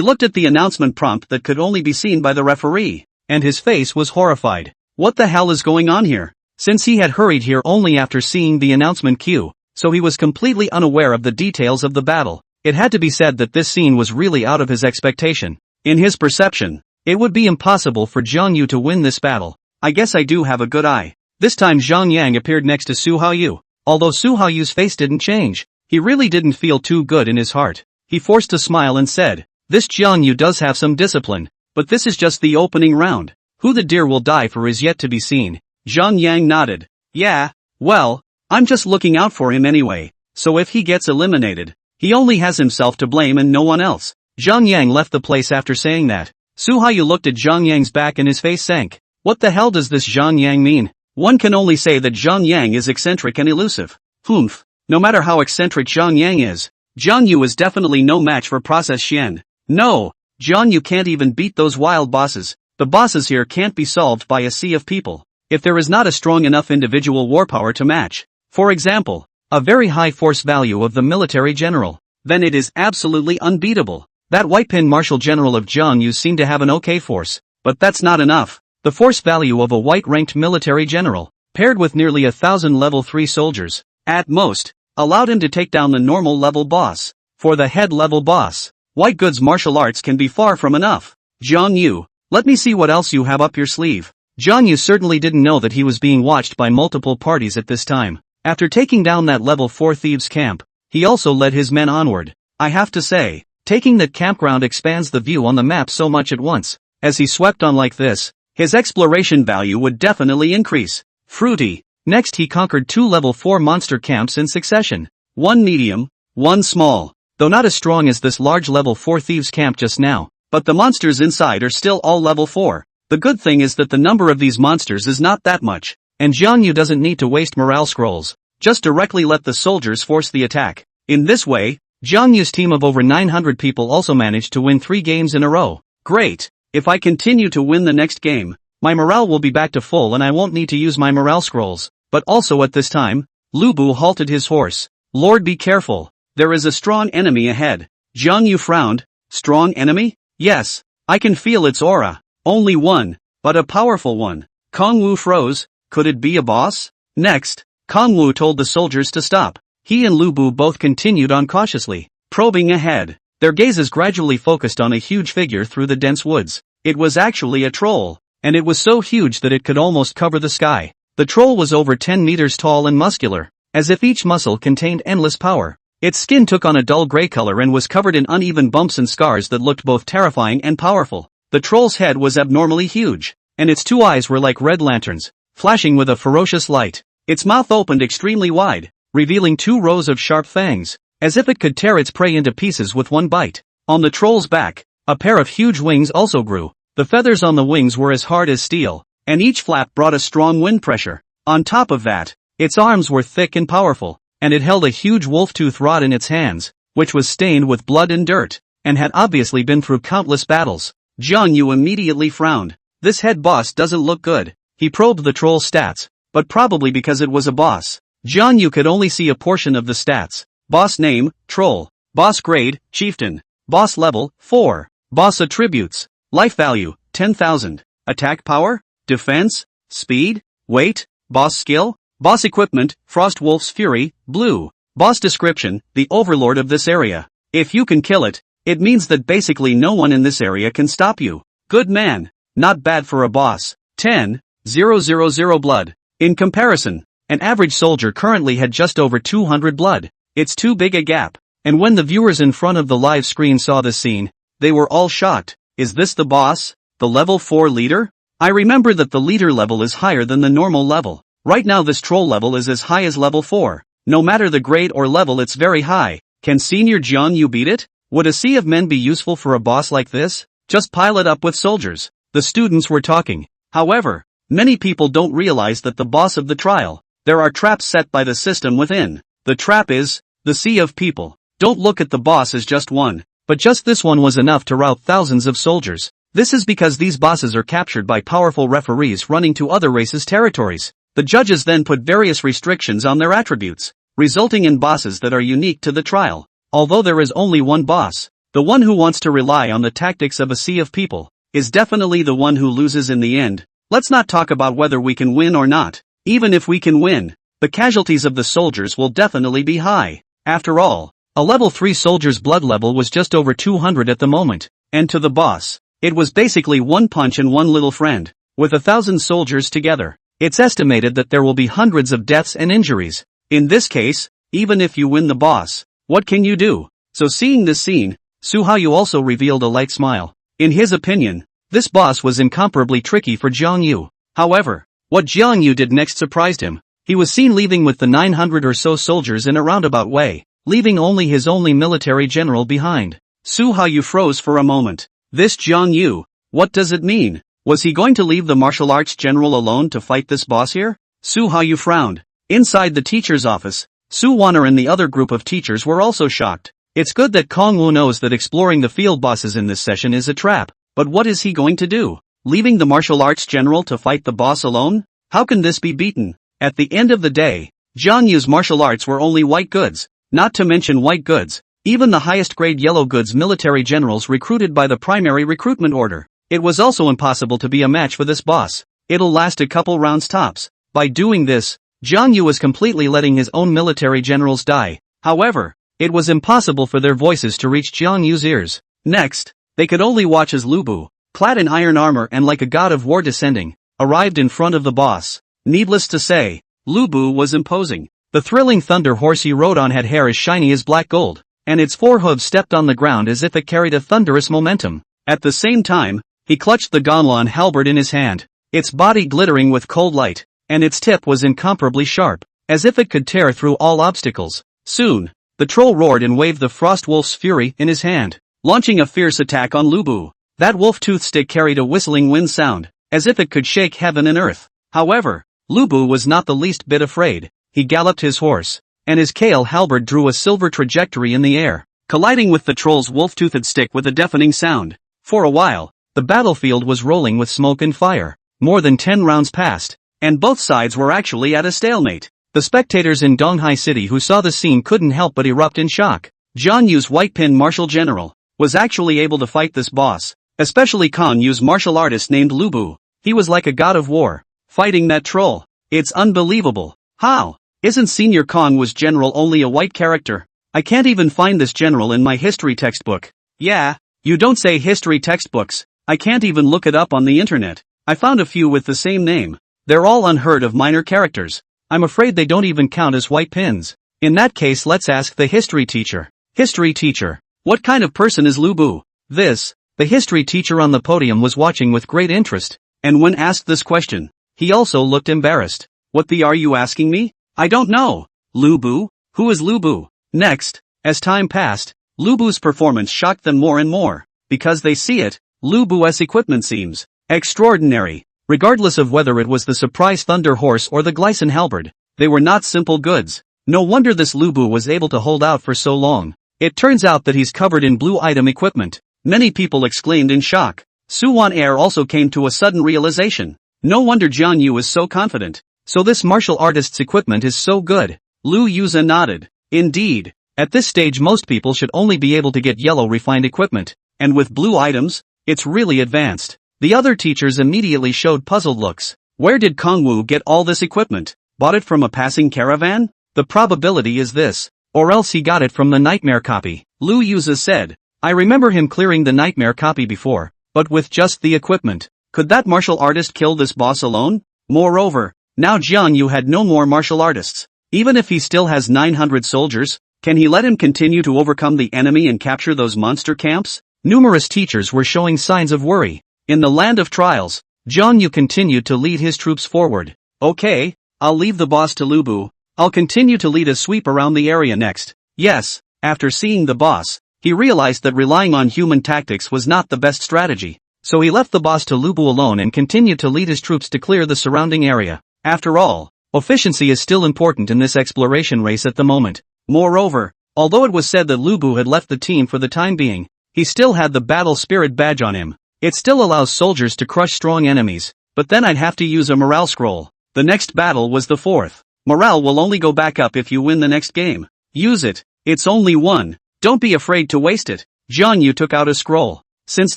looked at the announcement prompt that could only be seen by the referee, and his face was horrified. What the hell is going on here? Since he had hurried here only after seeing the announcement cue, so he was completely unaware of the details of the battle. It had to be said that this scene was really out of his expectation. In his perception, it would be impossible for Jiang Yu to win this battle. I guess I do have a good eye. This time Zhang Yang appeared next to Su Haoyu. Although Su Haoyu's face didn't change, he really didn't feel too good in his heart. He forced a smile and said, this Jiang Yu does have some discipline, but this is just the opening round. Who the deer will die for is yet to be seen. Zhang Yang nodded. Yeah, well, I'm just looking out for him anyway, so if he gets eliminated, he only has himself to blame and no one else. Zhang Yang left the place after saying that. Su Haoyu looked at Zhang Yang's back and his face sank. What the hell does this Zhang Yang mean? One can only say that Zhang Yang is eccentric and elusive. Humph. No matter how eccentric Zhang Yang is, Jiang Yu is definitely no match for Process Xian. No, Jiang Yu can't even beat those wild bosses. The bosses here can't be solved by a sea of people. If there is not a strong enough individual war power to match, for example, a very high force value of the military general, then it is absolutely unbeatable. That white-pin martial general of Jiang Yu seemed to have an okay force, but that's not enough. The force value of a white-ranked military general, paired with nearly 1,000 level 3 soldiers, at most, allowed him to take down the normal level boss. For the head level boss, white goods martial arts can be far from enough. Jiang Yu, let me see what else you have up your sleeve. Jiang Yu certainly didn't know that he was being watched by multiple parties at this time. After taking down that level 4 thieves camp, he also led his men onward. I have to say, taking that campground expands the view on the map so much at once. As he swept on like this, his exploration value would definitely increase. Fruity. Next he conquered 2 level 4 monster camps in succession. 1 medium, 1 small. Though not as strong as this large level 4 thieves camp just now, but the monsters inside are still all level 4. The good thing is that the number of these monsters is not that much, and Jiang Yu doesn't need to waste morale scrolls. Just directly let the soldiers force the attack. In this way, Jiang Yu's team of over 900 people also managed to win 3 games in a row. Great! If I continue to win the next game, my morale will be back to full and I won't need to use my morale scrolls. But also at this time, Lubu halted his horse. Lord, be careful. There is a strong enemy ahead. Jiang Yu frowned. Strong enemy? Yes, I can feel its aura. Only one, but a powerful one. Kong Wu froze. Could it be a boss? Next, Kong Wu told the soldiers to stop. He and Lubu both continued on cautiously, probing ahead. Their gazes gradually focused on a huge figure through the dense woods. It was actually a troll, and it was so huge that it could almost cover the sky. The troll was over 10 meters tall and muscular, as if each muscle contained endless power. Its skin took on a dull gray color and was covered in uneven bumps and scars that looked both terrifying and powerful. The troll's head was abnormally huge, and its 2 eyes were like red lanterns, flashing with a ferocious light. Its mouth opened extremely wide, revealing 2 rows of sharp fangs, as if it could tear its prey into pieces with one bite. On the troll's back, a pair of huge wings also grew. The feathers on the wings were as hard as steel, and each flap brought a strong wind pressure. On top of that, its arms were thick and powerful, and it held a huge wolf-tooth rod in its hands, which was stained with blood and dirt, and had obviously been through countless battles. Jiang Yu immediately frowned. This head boss doesn't look good. He probed the troll's stats, but probably because it was a boss, Jiang Yu could only see a portion of the stats. Boss name, Troll. Boss grade, Chieftain. Boss level, 4. Boss attributes. Life value, 10,000. Attack power, defense, speed, weight, boss skill, boss equipment, Frost Wolf's Fury, blue. Boss description, the overlord of this area. If you can kill it, it means that basically no one in this area can stop you. Good man. Not bad for a boss. 10,000 blood. In comparison, an average soldier currently had just over 200 blood. It's too big a gap. And when the viewers in front of the live screen saw this scene, they were all shocked. Is this the boss? The level 4 leader? I remember that the leader level is higher than the normal level. Right now this troll level is as high as level 4. No matter the grade or level, it's very high. Can Senior Jiang Yu beat it? Would a sea of men be useful for a boss like this? Just pile it up with soldiers. The students were talking. However, many people don't realize that the boss of the trial, there are traps set by the system within. The trap is the sea of people. Don't look at the boss as just one, but just this one was enough to rout thousands of soldiers. This is because these bosses are captured by powerful referees running to other races' territories. The judges then put various restrictions on their attributes, resulting in bosses that are unique to the trial. Although there is only one boss, the one who wants to rely on the tactics of a sea of people is definitely the one who loses in the end. Let's not talk about whether we can win or not. Even if we can win, the casualties of the soldiers will definitely be high. After all, a level 3 soldier's blood level was just over 200 at the moment, and to the boss, it was basically one punch and one little friend. With 1,000 soldiers together, it's estimated that there will be hundreds of deaths and injuries. In this case, even if you win the boss, what can you do? So seeing this scene, Su Yu also revealed a light smile. In his opinion, this boss was incomparably tricky for Jiang Yu. However, what Jiang Yu did next surprised him. He was seen leaving with the 900 or so soldiers in a roundabout way, leaving only his only military general behind. Su Yu froze for a moment. This Jiang Yu, what does it mean? Was he going to leave the martial arts general alone to fight this boss here? Su Yu frowned. Inside the teacher's office, Su Wanner and the other group of teachers were also shocked. It's good that Kong Wu knows that exploring the field bosses in this session is a trap, but what is he going to do? Leaving the martial arts general to fight the boss alone? How can this be beaten? At the end of the day, Jiang Yu's martial arts were only white goods, not to mention white goods, even the highest grade yellow goods military generals recruited by the primary recruitment order. It was also impossible to be a match for this boss. It'll last a couple rounds tops. By doing this, Jiang Yu was completely letting his own military generals die. However, it was impossible for their voices to reach Jiang Yu's ears. Next, they could only watch as Lubu, clad in iron armor and like a god of war descending, arrived in front of the boss. Needless to say, Lubu was imposing. The thrilling thunder horse he rode on had hair as shiny as black gold, and its four hooves stepped on the ground as if it carried a thunderous momentum. At the same time, he clutched the Ganlan halberd in his hand, its body glittering with cold light, and its tip was incomparably sharp, as if it could tear through all obstacles. Soon, the troll roared and waved the frost wolf's fury in his hand, launching a fierce attack on Lubu. That wolf tooth stick carried a whistling wind sound, as if it could shake heaven and earth. However, Lubu was not the least bit afraid. He galloped his horse, and his kale halberd drew a silver trajectory in the air, colliding with the troll's wolf-toothed stick with a deafening sound. For a while, the battlefield was rolling with smoke and fire. More than 10 rounds passed, and both sides were actually at a stalemate. The spectators in Donghai City who saw the scene couldn't help but erupt in shock. Jiang Yu's white-pin martial general was actually able to fight this boss, especially Guan Yu's martial artist named Lubu. He was like a god of war, fighting that troll. It's unbelievable. How? Isn't Senior Kong was general only a white character? I can't even find this general in my history textbook. Yeah, you don't say history textbooks. I can't even look it up on the internet. I found a few with the same name. They're all unheard of minor characters. I'm afraid they don't even count as white pins. In that case, let's ask the history teacher. History teacher, what kind of person is Lubu? The history teacher on the podium was watching with great interest, and when asked this question, he also looked embarrassed. What are you asking me? I don't know. Lubu? Who is Lubu? Next, as time passed, Lubu's performance shocked them more and more. Because they see it, Lubu's equipment seems extraordinary. Regardless of whether it was the surprise thunder horse or the Glycine halberd, they were not simple goods. No wonder this Lubu was able to hold out for so long. It turns out that he's covered in blue item equipment. Many people exclaimed in shock. Suwan Air also came to a sudden realization. No wonder Jiang Yu is so confident. So this martial artist's equipment is so good. Lu Yuza nodded. Indeed. At this stage most people should only be able to get yellow refined equipment. And with blue items, it's really advanced. The other teachers immediately showed puzzled looks. Where did Kongwu get all this equipment? Bought it from a passing caravan? The probability is this. Or else he got it from the nightmare copy. Lu Yuza said. I remember him clearing the nightmare copy before, but with just the equipment. Could that martial artist kill this boss alone? Moreover, now Jiang Yu had no more martial artists. Even if he still has 900 soldiers, can he let him continue to overcome the enemy and capture those monster camps? Numerous teachers were showing signs of worry. In the land of trials, Jiang Yu continued to lead his troops forward. Okay, I'll leave the boss to Lubu. I'll continue to lead a sweep around the area next. Yes, after seeing the boss, he realized that relying on human tactics was not the best strategy. So he left the boss to Lubu alone and continued to lead his troops to clear the surrounding area. After all, efficiency is still important in this exploration race at the moment. Moreover, although it was said that Lubu had left the team for the time being, he still had the battle spirit badge on him. It still allows soldiers to crush strong enemies, but then I'd have to use a morale scroll. The next battle was the fourth. Morale will only go back up if you win the next game. Use it. It's only one. Don't be afraid to waste it. Jiang Yu took out a scroll. Since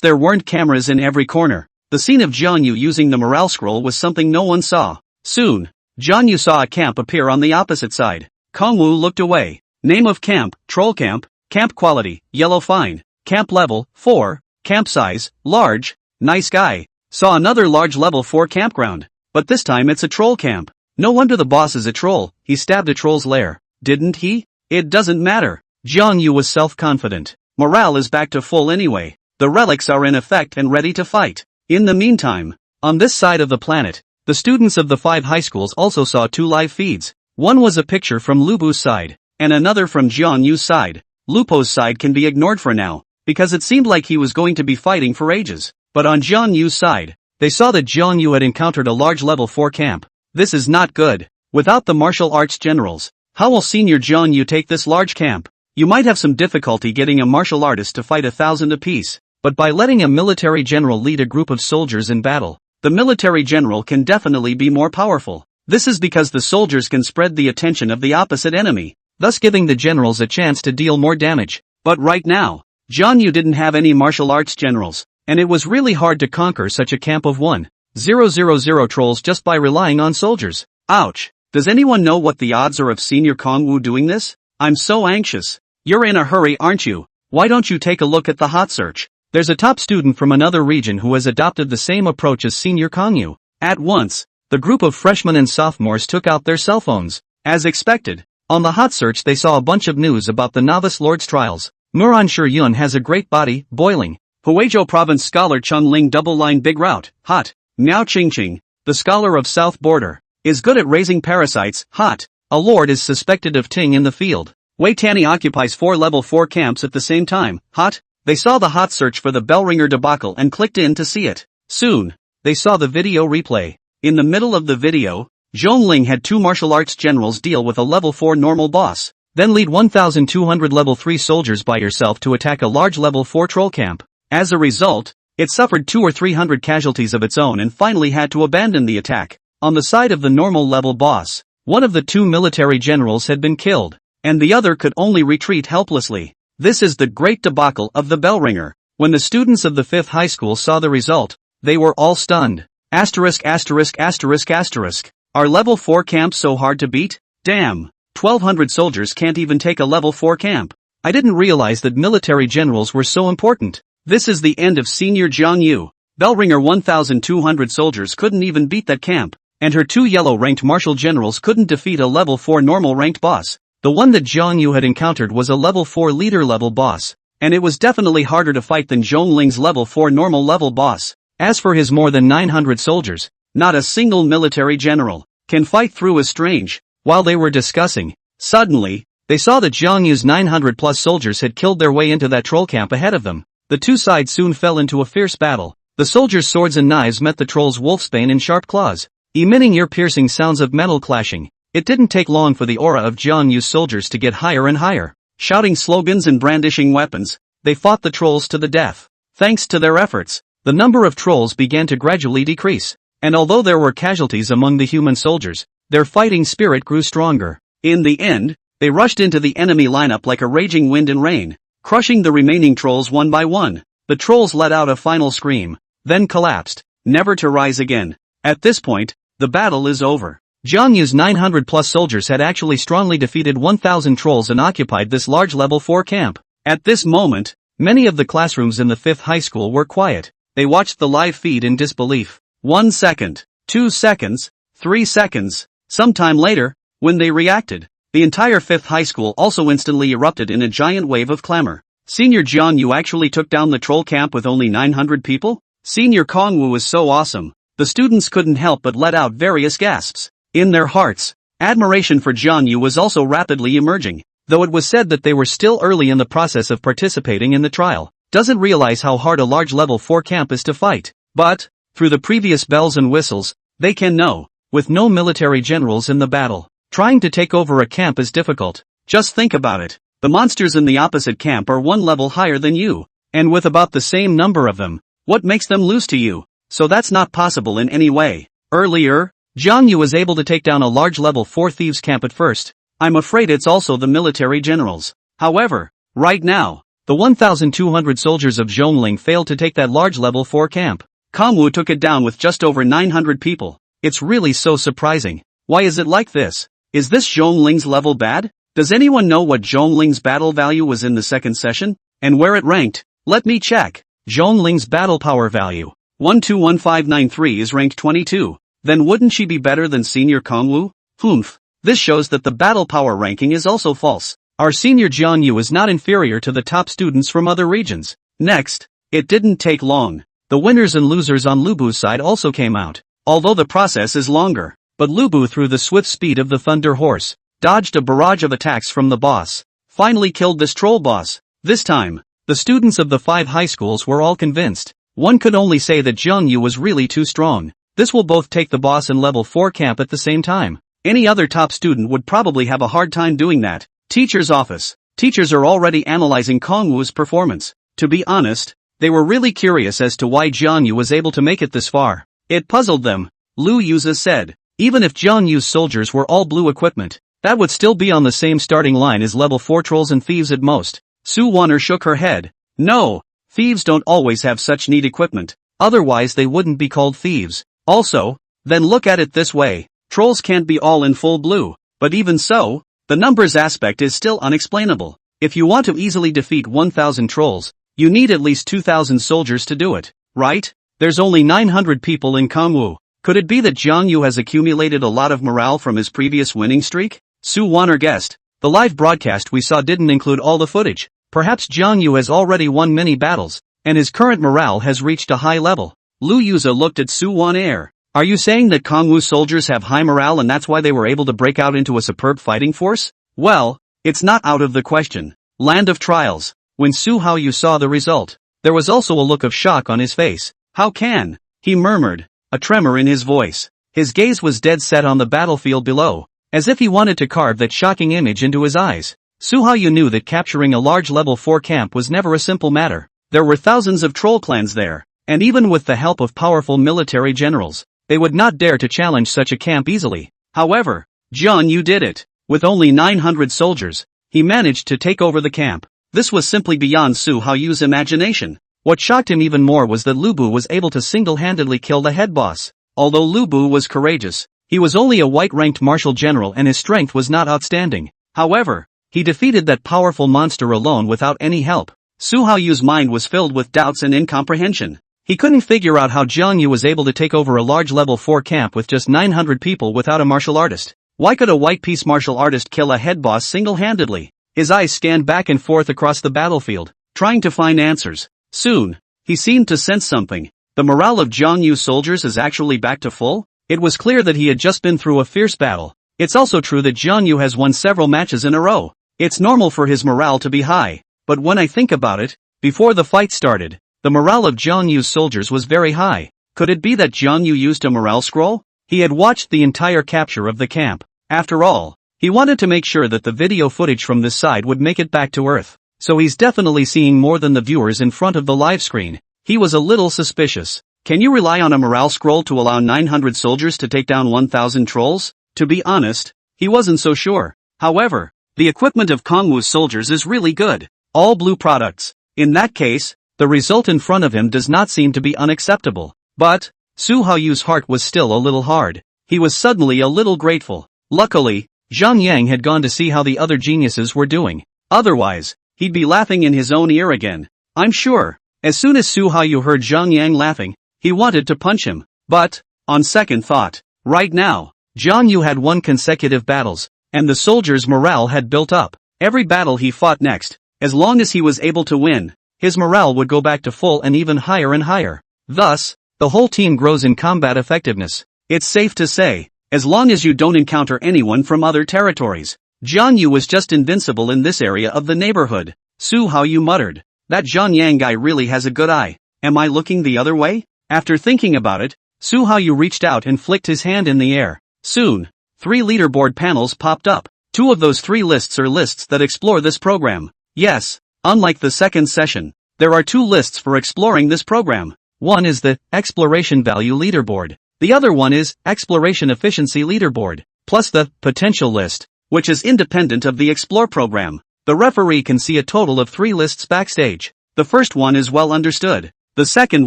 there weren't cameras in every corner, the scene of Jiang Yu using the morale scroll was something no one saw. Soon, Jiang Yu saw a camp appear on the opposite side. Kongwu looked away. Name of camp, Troll Camp. Camp quality, yellow fine. Camp level, 4. Camp size, large. Nice guy. Saw another large level 4 campground. But this time it's a troll camp. No wonder the boss is a troll. He stabbed a troll's lair. Didn't he? It doesn't matter. Jiang Yu was self-confident. Morale is back to full anyway. The relics are in effect and ready to fight. In the meantime, on this side of the planet, the students of the 5 high schools also saw 2 live feeds. One was a picture from Lubu's side, and another from Jiang Yu's side. Lupo's side can be ignored for now, because it seemed like he was going to be fighting for ages. But on Jiang Yu's side, they saw that Jiang Yu had encountered a large level 4 camp. This is not good. Without the martial arts generals, how will senior Jiang Yu take this large camp? You might have some difficulty getting a martial artist to fight 1,000 apiece, but by letting a military general lead a group of soldiers in battle, the military general can definitely be more powerful. This is because the soldiers can spread the attention of the opposite enemy, thus giving the generals a chance to deal more damage. But right now, Jiang Yu didn't have any martial arts generals, and it was really hard to conquer such a camp of 1,000 trolls just by relying on soldiers. Ouch! Does anyone know what the odds are of Senior Kongwu doing this? I'm so anxious. You're in a hurry, aren't you? Why don't you take a look at the hot search? There's a top student from another region who has adopted the same approach as Senior Kongwu. At once, the group of freshmen and sophomores took out their cell phones. As expected, on the hot search they saw a bunch of news about the Novice Lord's trials. Muran Shiyun has a great body, boiling. Huizhou Province Scholar Cheng Ling double line big route, hot. Miao Qingqing, the scholar of South Border, is good at raising parasites, hot. A lord is suspected of ting in the field. Wei Tani occupies 4 level 4 camps at the same time, hot. They saw the hot search for the Bellringer debacle and clicked in to see it. Soon, they saw the video replay. In the middle of the video, Zhong Ling had 2 martial arts generals deal with a level 4 normal boss. Then lead 1,200 level 3 soldiers by yourself to attack a large level 4 troll camp. As a result, it suffered 200 or 300 casualties of its own and finally had to abandon the attack. On the side of the normal level boss, one of the 2 military generals had been killed, and the other could only retreat helplessly. This is the great debacle of the Bellringer. When the students of the 5th high school saw the result, they were all stunned. Asterisk asterisk asterisk asterisk. Are level 4 camps so hard to beat? Damn. 1,200 soldiers can't even take a level 4 camp. I didn't realize that military generals were so important. This is the end of Senior Jiang Yu. Bellringer 1,200 soldiers couldn't even beat that camp, and her 2 yellow-ranked martial generals couldn't defeat a level 4 normal-ranked boss. The one that Jiang Yu had encountered was a level 4 leader-level boss, and it was definitely harder to fight than Zhong Ling's level 4 normal-level boss. As for his more than 900 soldiers, not a single military general can fight through as strange. While they were discussing, suddenly, they saw that Jiang Yu's 900-plus soldiers had killed their way into that troll camp ahead of them. The 2 sides soon fell into a fierce battle. The soldiers' swords and knives met the troll's wolfsbane and sharp claws, emitting ear-piercing sounds of metal clashing. It didn't take long for the aura of Jiang Yu's soldiers to get higher and higher. Shouting slogans and brandishing weapons, they fought the trolls to the death. Thanks to their efforts, the number of trolls began to gradually decrease, and although there were casualties among the human soldiers, their fighting spirit grew stronger. In the end, they rushed into the enemy lineup like a raging wind and rain, crushing the remaining trolls one by one. The trolls let out a final scream, then collapsed, never to rise again. At this point, the battle is over. Jiang Yu's 900-plus soldiers had actually strongly defeated 1,000 trolls and occupied this large level 4 camp. At this moment, many of the classrooms in the 5th high school were quiet. They watched the live feed in disbelief. 1 second, 2 seconds, 3 seconds. Sometime later, when they reacted, the entire 5th high school also instantly erupted in a giant wave of clamor. Senior Jiang Yu actually took down the troll camp with only 900 people? Senior Kongwu was so awesome. The students couldn't help but let out various gasps. In their hearts, admiration for Jiang Yu was also rapidly emerging, though it was said that they were still early in the process of participating in the trial. Doesn't realize how hard a large level 4 camp is to fight. But, through the previous bells and whistles, they can know, with no military generals in the battle, trying to take over a camp is difficult. Just think about it. The monsters in the opposite camp are 1 level higher than you, and with about the same number of them, what makes them lose to you? So that's not possible in any way. Earlier, Jiang Yu was able to take down a large level 4 thieves camp at first. I'm afraid it's also the military generals. However, right now, the 1,200 soldiers of Zhong Ling failed to take that large level 4 camp. Kongwu took it down with just over 900 people. It's really so surprising. Why is it like this? Is this Zhong Ling's level bad? Does anyone know what Zhong Ling's battle value was in the second session? And where it ranked? Let me check. Zhong Ling's battle power value, 121593, is ranked 22. Then wouldn't she be better than Senior Kongwu? Humph. This shows that the battle power ranking is also false. Our Senior Jiang Yu is not inferior to the top students from other regions. Next, it didn't take long. The winners and losers on Lubu's side also came out. Although the process is longer, but Lubu, through the swift speed of the Thunder Horse, dodged a barrage of attacks from the boss, finally killed this troll boss. This time, the students of the 5 high schools were all convinced. One could only say that Jiang Yu was really too strong. This will both take the boss and level 4 camp at the same time. Any other top student would probably have a hard time doing that. Teacher's office. Teachers are already analyzing Kongwu's performance. To be honest, they were really curious as to why Jiang Yu was able to make it this far. It puzzled them. Lu Yuza said, even if Jiang Yu's soldiers were all blue equipment, that would still be on the same starting line as level 4 trolls and thieves at most. Su Wanner shook her head. No, thieves don't always have such neat equipment. Otherwise they wouldn't be called thieves. Also, then look at it this way. trolls can't be all in full blue, but even so, the numbers aspect is still unexplainable. If you want to easily defeat 1,000 trolls, you need at least 2,000 soldiers to do it, right? There's only 900 people in Kangwu. Could it be that Jiang Yu has accumulated a lot of morale from his previous winning streak? Su Wan'er guessed. The live broadcast we saw didn't include all the footage. Perhaps Jiang Yu has already won many battles, and his current morale has reached a high level. Lu Yuza looked at Su Wan'er. Are you saying that Kangwu soldiers have high morale and that's why they were able to break out into a superb fighting force? Well, it's not out of the question. Land of Trials. When Su Haoyu saw the result, there was also a look of shock on his face. How can? He murmured, a tremor in his voice. His gaze was dead set on the battlefield below, as if he wanted to carve that shocking image into his eyes. Su Haoyu knew that capturing a large level 4 camp was never a simple matter. There were thousands of troll clans there, and even with the help of powerful military generals, they would not dare to challenge such a camp easily. However, Jiang Yu did it. With only 900 soldiers, he managed to take over the camp. This was simply beyond Su Haoyu's imagination. What shocked him even more was that Lubu was able to single-handedly kill the head boss. Although Lubu was courageous, he was only a white-ranked martial general and his strength was not outstanding. However, he defeated that powerful monster alone without any help. Su Haoyu's mind was filled with doubts and incomprehension. He couldn't figure out how Jiang Yu was able to take over a large level 4 camp with just 900 people without a martial artist. Why could a white piece martial artist kill a head boss single-handedly? His eyes scanned back and forth across the battlefield, trying to find answers. Soon, he seemed to sense something. The morale of Jiang Yu's soldiers is actually back to full? It was clear that he had just been through a fierce battle. It's also true that Jiang Yu has won several matches in a row. It's normal for his morale to be high, but when I think about it, before the fight started, the morale of Jiang Yu's soldiers was very high. Could it be that Jiang Yu used a morale scroll? He had watched the entire capture of the camp. After all, he wanted to make sure that the video footage from this side would make it back to Earth. So he's definitely seeing more than the viewers in front of the live screen. He was a little suspicious. Can you rely on a morale scroll to allow 900 soldiers to take down 1,000 trolls? To be honest, he wasn't so sure. However, the equipment of Kangwu's soldiers is really good. All blue products. In that case, the result in front of him does not seem to be unacceptable. But, Su Haoyu's heart was still a little hard. He was suddenly a little grateful. Luckily, Zhang Liang had gone to see how the other geniuses were doing. Otherwise, he'd be laughing in his own ear again. I'm sure. As soon as Su Haoyu heard Zhang Liang laughing, he wanted to punch him. But, on second thought, right now, Jiang Yu had won consecutive battles, and the soldiers' morale had built up. Every battle he fought next, as long as he was able to win, his morale would go back to full and even higher and higher. Thus, the whole team grows in combat effectiveness. It's safe to say, as long as you don't encounter anyone from other territories, Jiang Yu was just invincible in this area of the neighborhood. Su Haoyu muttered, that Zhang Yang guy really has a good eye. Am I looking the other way? After thinking about it, Su Haoyu reached out and flicked his hand in the air. Soon, 3 leaderboard panels popped up. 2 of those 3 lists are lists that explore this program. Yes, unlike the second session, there are 2 lists for exploring this program. One is the Exploration Value Leaderboard. The other one is Exploration Efficiency Leaderboard, plus the Potential List, which is independent of the Explore program. The referee can see a total of 3 lists backstage. The first one is well understood. The second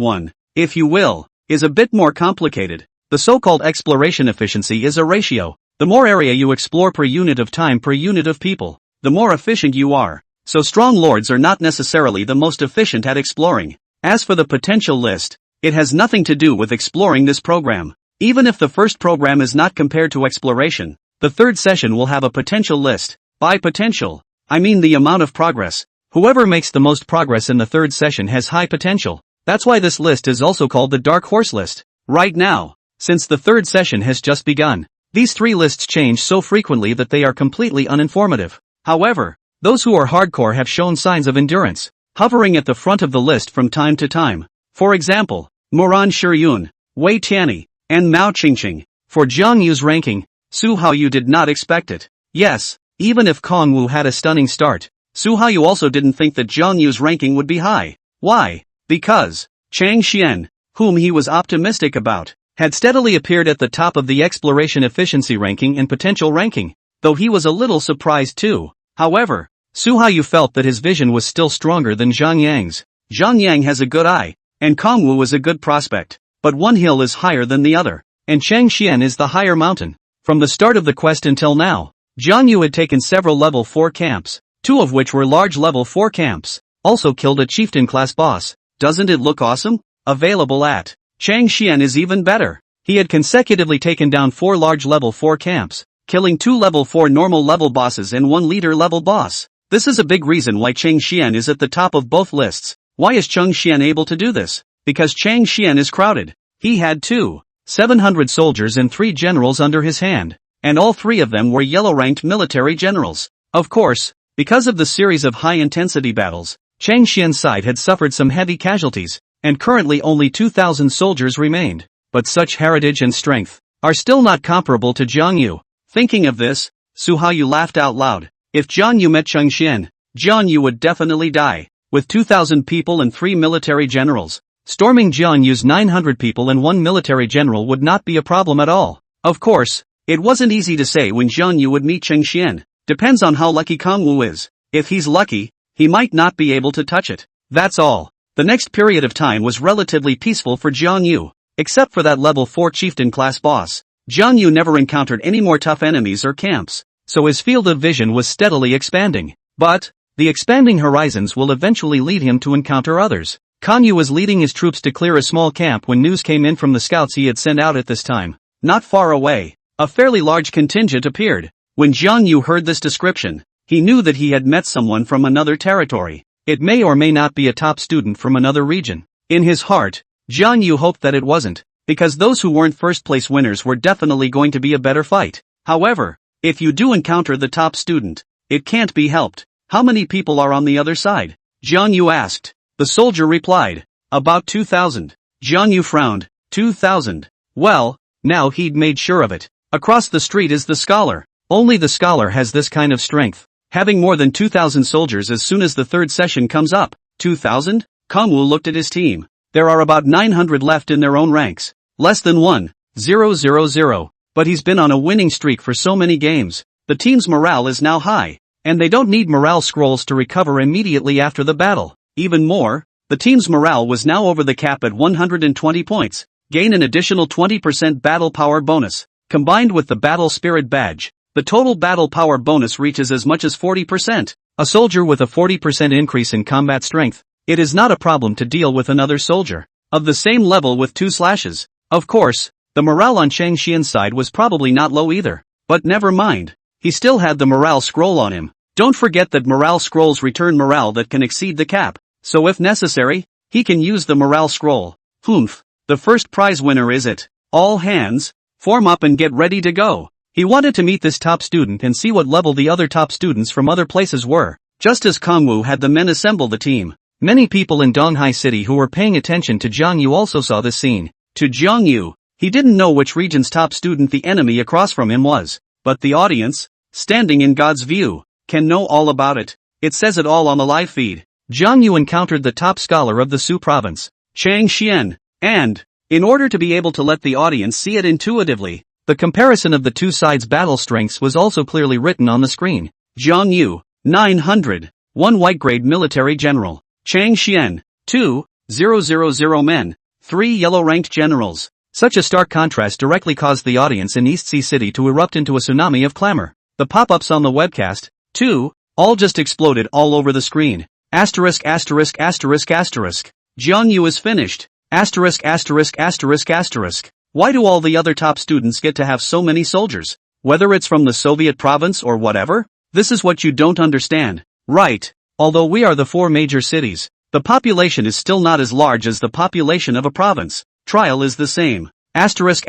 one, if you will, is a bit more complicated. The so-called exploration efficiency is a ratio. The more area you explore per unit of time per unit of people, the more efficient you are. So strong lords are not necessarily the most efficient at exploring. As for the potential list, it has nothing to do with exploring this program. Even if the first program is not compared to exploration, the third session will have a potential list. By potential, I mean the amount of progress. Whoever makes the most progress in the third session has high potential. That's why this list is also called the Dark Horse list. Right now, since the third session has just begun, these 3 lists change so frequently that they are completely uninformative. However, those who are hardcore have shown signs of endurance, hovering at the front of the list from time to time. For example, Moran Shiyun, Wei Tianyi, and Mao Qingqing. For Jiang Yu's ranking, Su Haoyu did not expect it. Yes, even if Kangwu had a stunning start, Su Haoyu also didn't think that Jiang Yu's ranking would be high. Why? Because Chang Xian, whom he was optimistic about, had steadily appeared at the top of the exploration efficiency ranking and potential ranking, though he was a little surprised too. However, Su Haoyu felt that his vision was still stronger than Zhang Yang's. Zhang Yang has a good eye, and Kangwu is a good prospect, but one hill is higher than the other, and Chang Xian is the higher mountain. From the start of the quest until now, Jiang Yu had taken several level 4 camps, 2 of which were large level 4 camps, also killed a chieftain class boss. Doesn't it look awesome? Available at Changxian is even better. He had consecutively taken down 4 large level 4 camps, killing 2 level 4 normal level bosses and 1 leader level boss. This is a big reason why Changxian is at the top of both lists. Why is Changxian able to do this? Because Changxian is crowded. He had 700 soldiers and 3 generals under his hand, and all 3 of them were yellow-ranked military generals. Of course, because of the series of high-intensity battles, Changxian's side had suffered some heavy casualties, and currently only 2,000 soldiers remained. But such heritage and strength are still not comparable to Jiang Yu. Thinking of this, Su Haoyu laughed out loud. If Jiang Yu met Changxian, Jiang Yu would definitely die. With 2,000 people and 3 military generals, storming Jiang Yu's 900 people and 1 military general would not be a problem at all. Of course, it wasn't easy to say when Jiang Yu would meet Changxian. Depends on how lucky Kangwu is. If he's lucky, he might not be able to touch it. That's all. The next period of time was relatively peaceful for Jiang Yu. Except for that level 4 chieftain class boss, Jiang Yu never encountered any more tough enemies or camps, so his field of vision was steadily expanding. But the expanding horizons will eventually lead him to encounter others. Guan Yu was leading his troops to clear a small camp when news came in from the scouts he had sent out at this time. Not far away, a fairly large contingent appeared. When Jiang Yu heard this description, he knew that he had met someone from another territory. It may or may not be a top student from another region. In his heart, Jiang Yu hoped that it wasn't, because those who weren't first-place winners were definitely going to be a better fight. However, if you do encounter the top student, it can't be helped. How many people are on the other side? Jiang Yu asked. The soldier replied, about 2,000. Jiang Yu frowned. 2,000. Well, now he'd made sure of it. Across the street is the scholar. Only the scholar has this kind of strength, having more than 2,000 soldiers as soon as the 3rd session comes up. 2,000? Kangwu looked at his team. There are about 900 left in their own ranks. Less than 1,000. But he's been on a winning streak for so many games. The team's morale is now high, and they don't need morale scrolls to recover immediately after the battle. Even more, the team's morale was now over the cap at 120 points. Gain an additional 20% battle power bonus. Combined with the battle spirit badge, the total battle power bonus reaches as much as 40%. A soldier with a 40% increase in combat strength. It is not a problem to deal with another soldier of the same level with 2 slashes. Of course, the morale on Changxian's side was probably not low either. But never mind. He still had the morale scroll on him. Don't forget that morale scrolls return morale that can exceed the cap. So if necessary, he can use the morale scroll. Humph. The first prize winner is it. All hands, form up and get ready to go. He wanted to meet this top student and see what level the other top students from other places were. Just as Kangwu had the men assemble the team, many people in Donghai City who were paying attention to Jiang Yu also saw this scene. To Jiang Yu, he didn't know which region's top student the enemy across from him was, but the audience, standing in God's view, can know all about it. It says it all on the live feed. Jiang Yu encountered the top scholar of the Su province, Changxian, and, in order to be able to let the audience see it intuitively, the comparison of the 2 sides' battle strengths was also clearly written on the screen. Jiang Yu, 900, 1 white-grade military general. Changxian, 2,000 men, 3 yellow-ranked generals. Such a stark contrast directly caused the audience in East Sea City to erupt into a tsunami of clamor. The pop-ups on the webcast, too, all just exploded all over the screen. Asterisk. Jiang Yu is finished. Asterisk. Why do all the other top students get to have so many soldiers? Whether it's from the Soviet province or whatever? This is what you don't understand. Right. Although we are the 4 major cities, the population is still not as large as the population of a province. Trial is the same. Asterisk.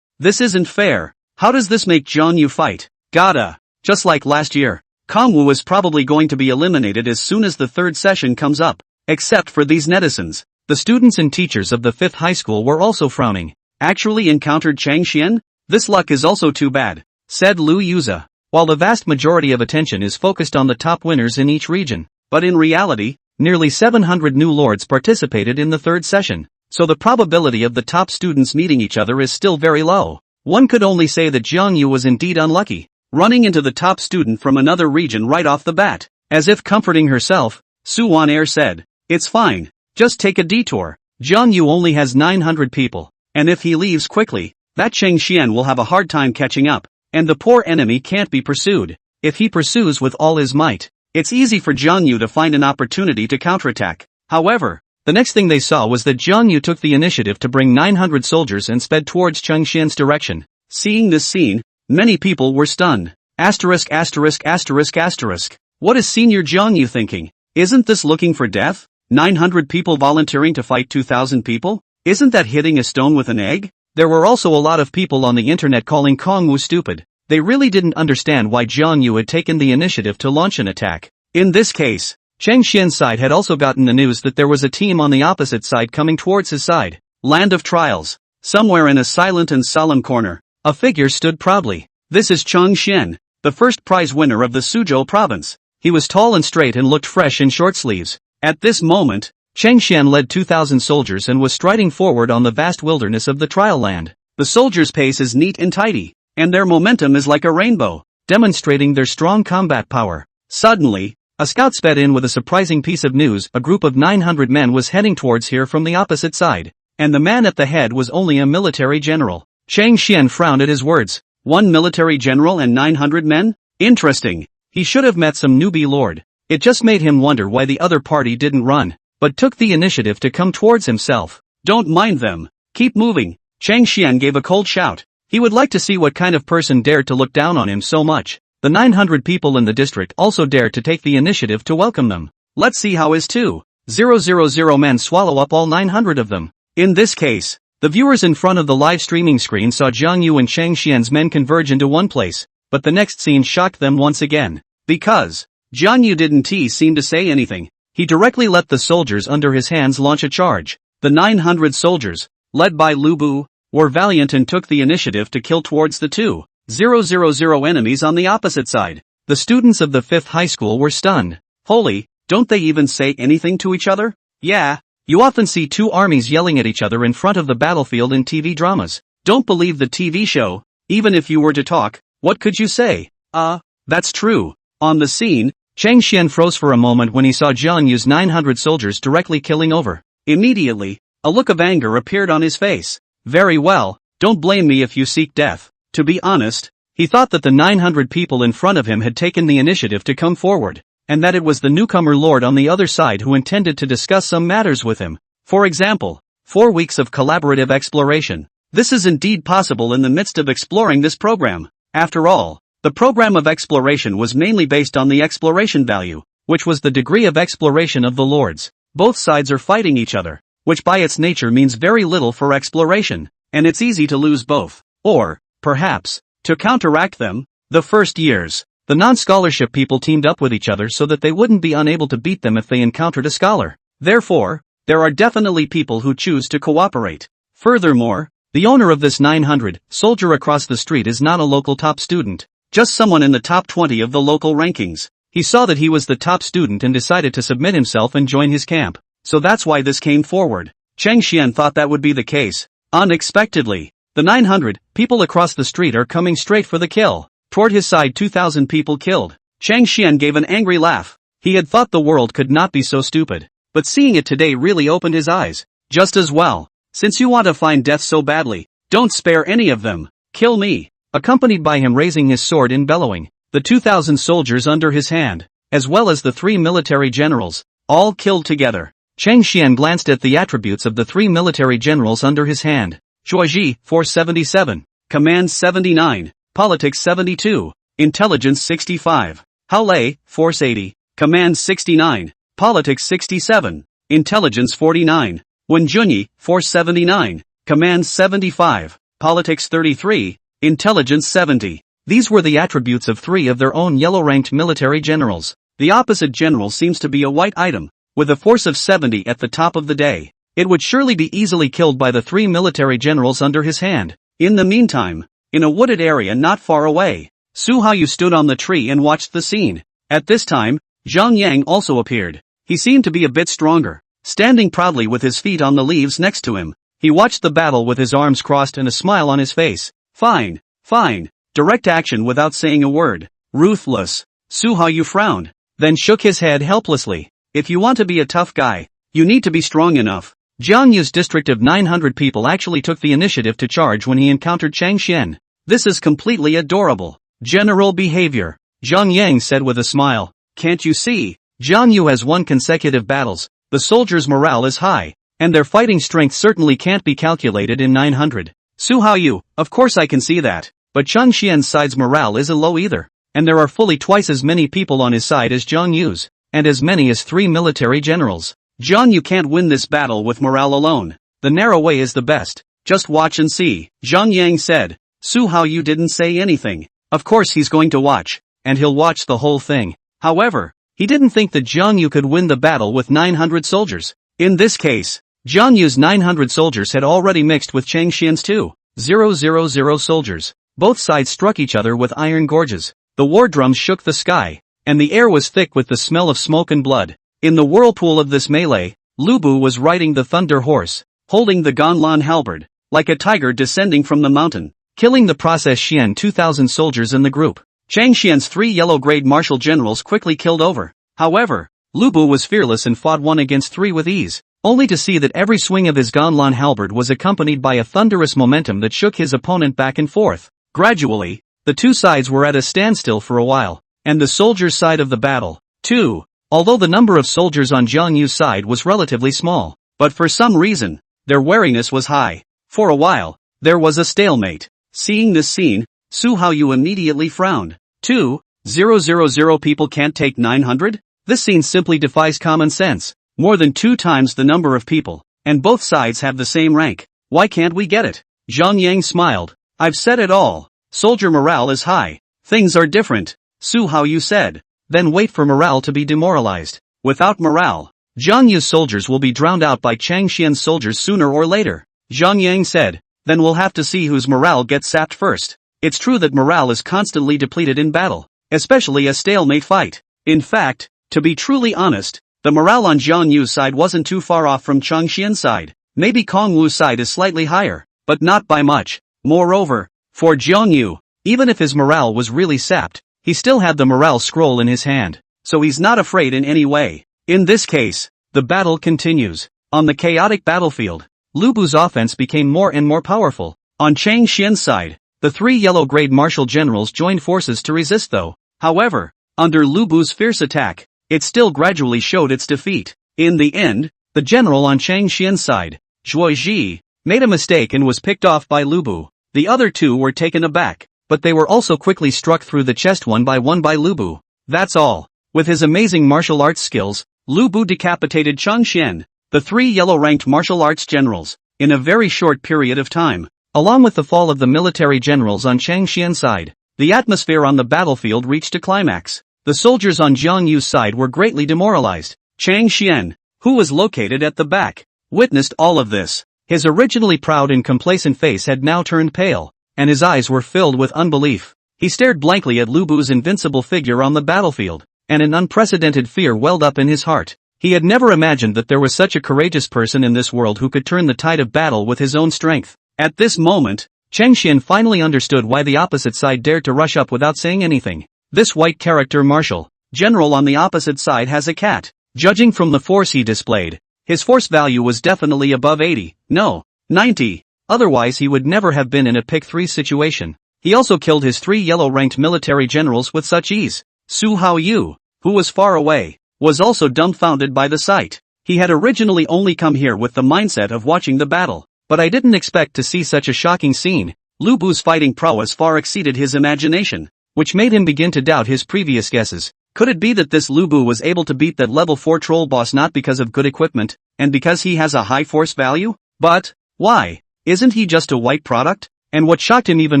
This isn't fair. How does this make Jiang Yu fight? Gotta. Just like last year, Kangwu is probably going to be eliminated as soon as the 3rd session comes up. Except for these netizens. The students and teachers of the 5th high school were also frowning. Actually encountered Changxian? This luck is also too bad, said Lu Yuza. While the vast majority of attention is focused on the top winners in each region, but in reality, nearly 700 new lords participated in the 3rd session, so the probability of the top students meeting each other is still very low. One could only say that Jiang Yu was indeed unlucky, running into the top student from another region right off the bat. As if comforting herself, Su Wan-er said, "It's fine, just take a detour. Jiang Yu only has 900 people, and if he leaves quickly, that Cheng Xian will have a hard time catching up, and the poor enemy can't be pursued. If he pursues with all his might, it's easy for Jiang Yu to find an opportunity to counterattack. However, the next thing they saw was that Jiang Yu took the initiative to bring 900 soldiers and sped towards Cheng Xian's direction. Seeing this scene, many people were stunned. Asterisk asterisk asterisk asterisk. What is Senior Jiang Yu thinking? Isn't this looking for death? 900 people volunteering to fight 2,000 people? Isn't that hitting a stone with an egg? There were also a lot of people on the internet calling Kong Wu stupid. They really didn't understand why Jiang Yu had taken the initiative to launch an attack. In this case, Cheng Xian's side had also gotten the news that there was a team on the opposite side coming towards his side. Land of Trials. Somewhere in a silent and solemn corner, a figure stood proudly. This is Cheng Xian, the first prize winner of the Suzhou province. He was tall and straight and looked fresh in short sleeves. At this moment, Cheng Xian led 2,000 soldiers and was striding forward on the vast wilderness of the trial land. The soldiers' pace is neat and tidy, and their momentum is like a rainbow, demonstrating their strong combat power. Suddenly, a scout sped in with a surprising piece of news. A group of 900 men was heading towards here from the opposite side, and the man at the head was only a military general. Cheng Xian frowned at his words. One military general and 900 men? Interesting. He should have met some newbie lord. It just made him wonder why the other party didn't run, but took the initiative to come towards himself. Don't mind them. Keep moving. Cheng Xian gave a cold shout. He would like to see what kind of person dared to look down on him so much. The 900 people in the district also dared to take the initiative to welcome them. Let's see how his 2,000 men swallow up all 900 of them. In this case, the viewers in front of the live streaming screen saw Jiang Yu and Cheng Xian's men converge into one place, but the next scene shocked them once again. Because Jiang Yu didn't seem to say anything, he directly let the soldiers under his hands launch a charge. The 900 soldiers, led by Lubu, were valiant and took the initiative to kill towards the 2,000 enemies on the opposite side. The students of the 5th high school were stunned. Holy, don't they even say anything to each other? Yeah, you often see two armies yelling at each other in front of the battlefield in TV dramas. Don't believe the TV show. Even if you were to talk, what could you say? That's true. On the scene, Cheng Xian froze for a moment when he saw Jiang Yu's 900 soldiers directly killing over. Immediately, a look of anger appeared on his face. Very well, don't blame me if you seek death. To be honest, he thought that the 900 people in front of him had taken the initiative to come forward, and that it was the newcomer lord on the other side who intended to discuss some matters with him. For example, 4 weeks of collaborative exploration. This is indeed possible in the midst of exploring this program. After all, the program of exploration was mainly based on the exploration value, which was the degree of exploration of the lords. Both sides are fighting each other, which by its nature means very little for exploration, and it's easy to lose both. Or, perhaps, to counteract them. The first years, the non-scholarship people teamed up with each other so that they wouldn't be unable to beat them if they encountered a scholar. Therefore, there are definitely people who choose to cooperate. Furthermore, the owner of this 900 soldier across the street is not a local top student, just someone in the top 20 of the local rankings. He saw that he was the top student and decided to submit himself and join his camp. So that's why this came forward. Cheng Xian thought that would be the case. Unexpectedly, the 900 people across the street are coming straight for the kill. Toward his side 2,000 people killed. Cheng Xian gave an angry laugh. He had thought the world could not be so stupid. But seeing it today really opened his eyes. Just as well. Since you want to find death so badly, don't spare any of them. Kill me. Accompanied by him raising his sword and bellowing, the 2,000 soldiers under his hand, as well as the 3 military generals, all killed together. Cheng Xian glanced at the attributes of the 3 military generals under his hand. Zhuozhi, Force 77. Command 79. Politics 72. Intelligence 65. Hao Lei, Force 80. Command 69. Politics 67. Intelligence 49. Wen Junyi, Force 79. Command 75. Politics 33. Intelligence 70. These were the attributes of 3 of their own yellow-ranked military generals. The opposite general seems to be a white item, with a force of 70 at the top of the day. It would surely be easily killed by the 3 military generals under his hand. In the meantime, in a wooded area not far away, Su Haoyu stood on the tree and watched the scene. At this time, Zhang Liang also appeared. He seemed to be a bit stronger, standing proudly with his feet on the leaves next to him. He watched the battle with his arms crossed and a smile on his face. Fine, fine. Direct action without saying a word. Ruthless. Su Haoyu frowned, then shook his head helplessly. If you want to be a tough guy, you need to be strong enough. Jiang Yu's district of 900 people actually took the initiative to charge when he encountered Chang Xian. This is completely adorable. General behavior, Zhang Liang said with a smile. Can't you see? Jiang Yu has won consecutive battles, the soldiers' morale is high, and their fighting strength certainly can't be calculated in 900. Huo Yu, of course I can see that, but Chang Xian's side's morale isn't low either, and there are fully twice as many people on his side as Jiang Yu's, and as many as 3 military generals. Jiang Yu can't win this battle with morale alone. The narrow way is the best. Just watch and see, Zhang Liang said. Huo Yu didn't say anything. Of course he's going to watch, and he'll watch the whole thing. However, he didn't think that Jiang Yu could win the battle with 900 soldiers. In this case, Jiang Yu's 900 soldiers had already mixed with Chang Xian's 2,000 soldiers. Both sides struck each other with iron gorges. The war drums shook the sky, and the air was thick with the smell of smoke and blood. In the whirlpool of this melee, Lubu was riding the thunder horse, holding the Ganlan halberd, like a tiger descending from the mountain, killing the Process Xian 2,000 soldiers in the group. Chang Xian's 3 yellow-grade martial generals quickly killed over. However, Lubu was fearless and fought 1 against 3 with ease, only to see that every swing of his Ganlan halberd was accompanied by a thunderous momentum that shook his opponent back and forth. Gradually, the two sides were at a standstill for a while, and the soldiers' side of the battle, too. Although the number of soldiers on Jiang Yu's side was relatively small, but for some reason, their wariness was high. For a while, there was a stalemate. Seeing this scene, Huo Yu immediately frowned. 2,000 people can't take 900? This scene simply defies common sense. More than 2 times the number of people, and both sides have the same rank. Why can't we get it? Zhang Liang smiled. I've said it all. Soldier morale is high. Things are different, Huo Yu said. Then wait for morale to be demoralized. Without morale, Jiang Yu's soldiers will be drowned out by Chang Xian's soldiers sooner or later, Zhang Liang said. Then we'll have to see whose morale gets sapped first. It's true that morale is constantly depleted in battle, especially a stalemate fight. In fact, to be truly honest, the morale on Jiang Yu's side wasn't too far off from Chang Xian's side. Maybe Kong Wu's side is slightly higher, but not by much. Moreover, for Jiang Yu, even if his morale was really sapped, he still had the morale scroll in his hand, so he's not afraid in any way. In this case, the battle continues. On the chaotic battlefield, Lubu's offense became more and more powerful. On Chang Xian's side, the 3 yellow-grade martial generals joined forces to resist though. However, under Lubu's fierce attack, it still gradually showed its defeat. In the end, the general on Chang Xian's side, Zhuo Ji, made a mistake and was picked off by Lubu. The other 2 were taken aback, but they were also quickly struck through the chest one by Lubu. That's all. With his amazing martial arts skills, Lubu decapitated Chang Xian, the 3 yellow-ranked martial arts generals, in a very short period of time. Along with the fall of the military generals on Chang Xian's side, the atmosphere on the battlefield reached a climax. The soldiers on Jiang Yu's side were greatly demoralized. Chang Xian, who was located at the back, witnessed all of this. His originally proud and complacent face had now turned pale, and his eyes were filled with unbelief. He stared blankly at Lubu's invincible figure on the battlefield, and an unprecedented fear welled up in his heart. He had never imagined that there was such a courageous person in this world who could turn the tide of battle with his own strength. At this moment, Chang Xian finally understood why the opposite side dared to rush up without saying anything. This white character martial general on the opposite side has a cat. Judging from the force he displayed, his force value was definitely above 80, no, 90. Otherwise he would never have been in a pick 3 situation. He also killed his 3 yellow-ranked military generals with such ease. Huo Yu, who was far away, was also dumbfounded by the sight. He had originally only come here with the mindset of watching the battle, but I didn't expect to see such a shocking scene. Lubu's fighting prowess far exceeded his imagination, which made him begin to doubt his previous guesses. Could it be that this Lubu was able to beat that level 4 troll boss not because of good equipment, and because he has a high force value? But, why? Isn't he just a white product? And what shocked him even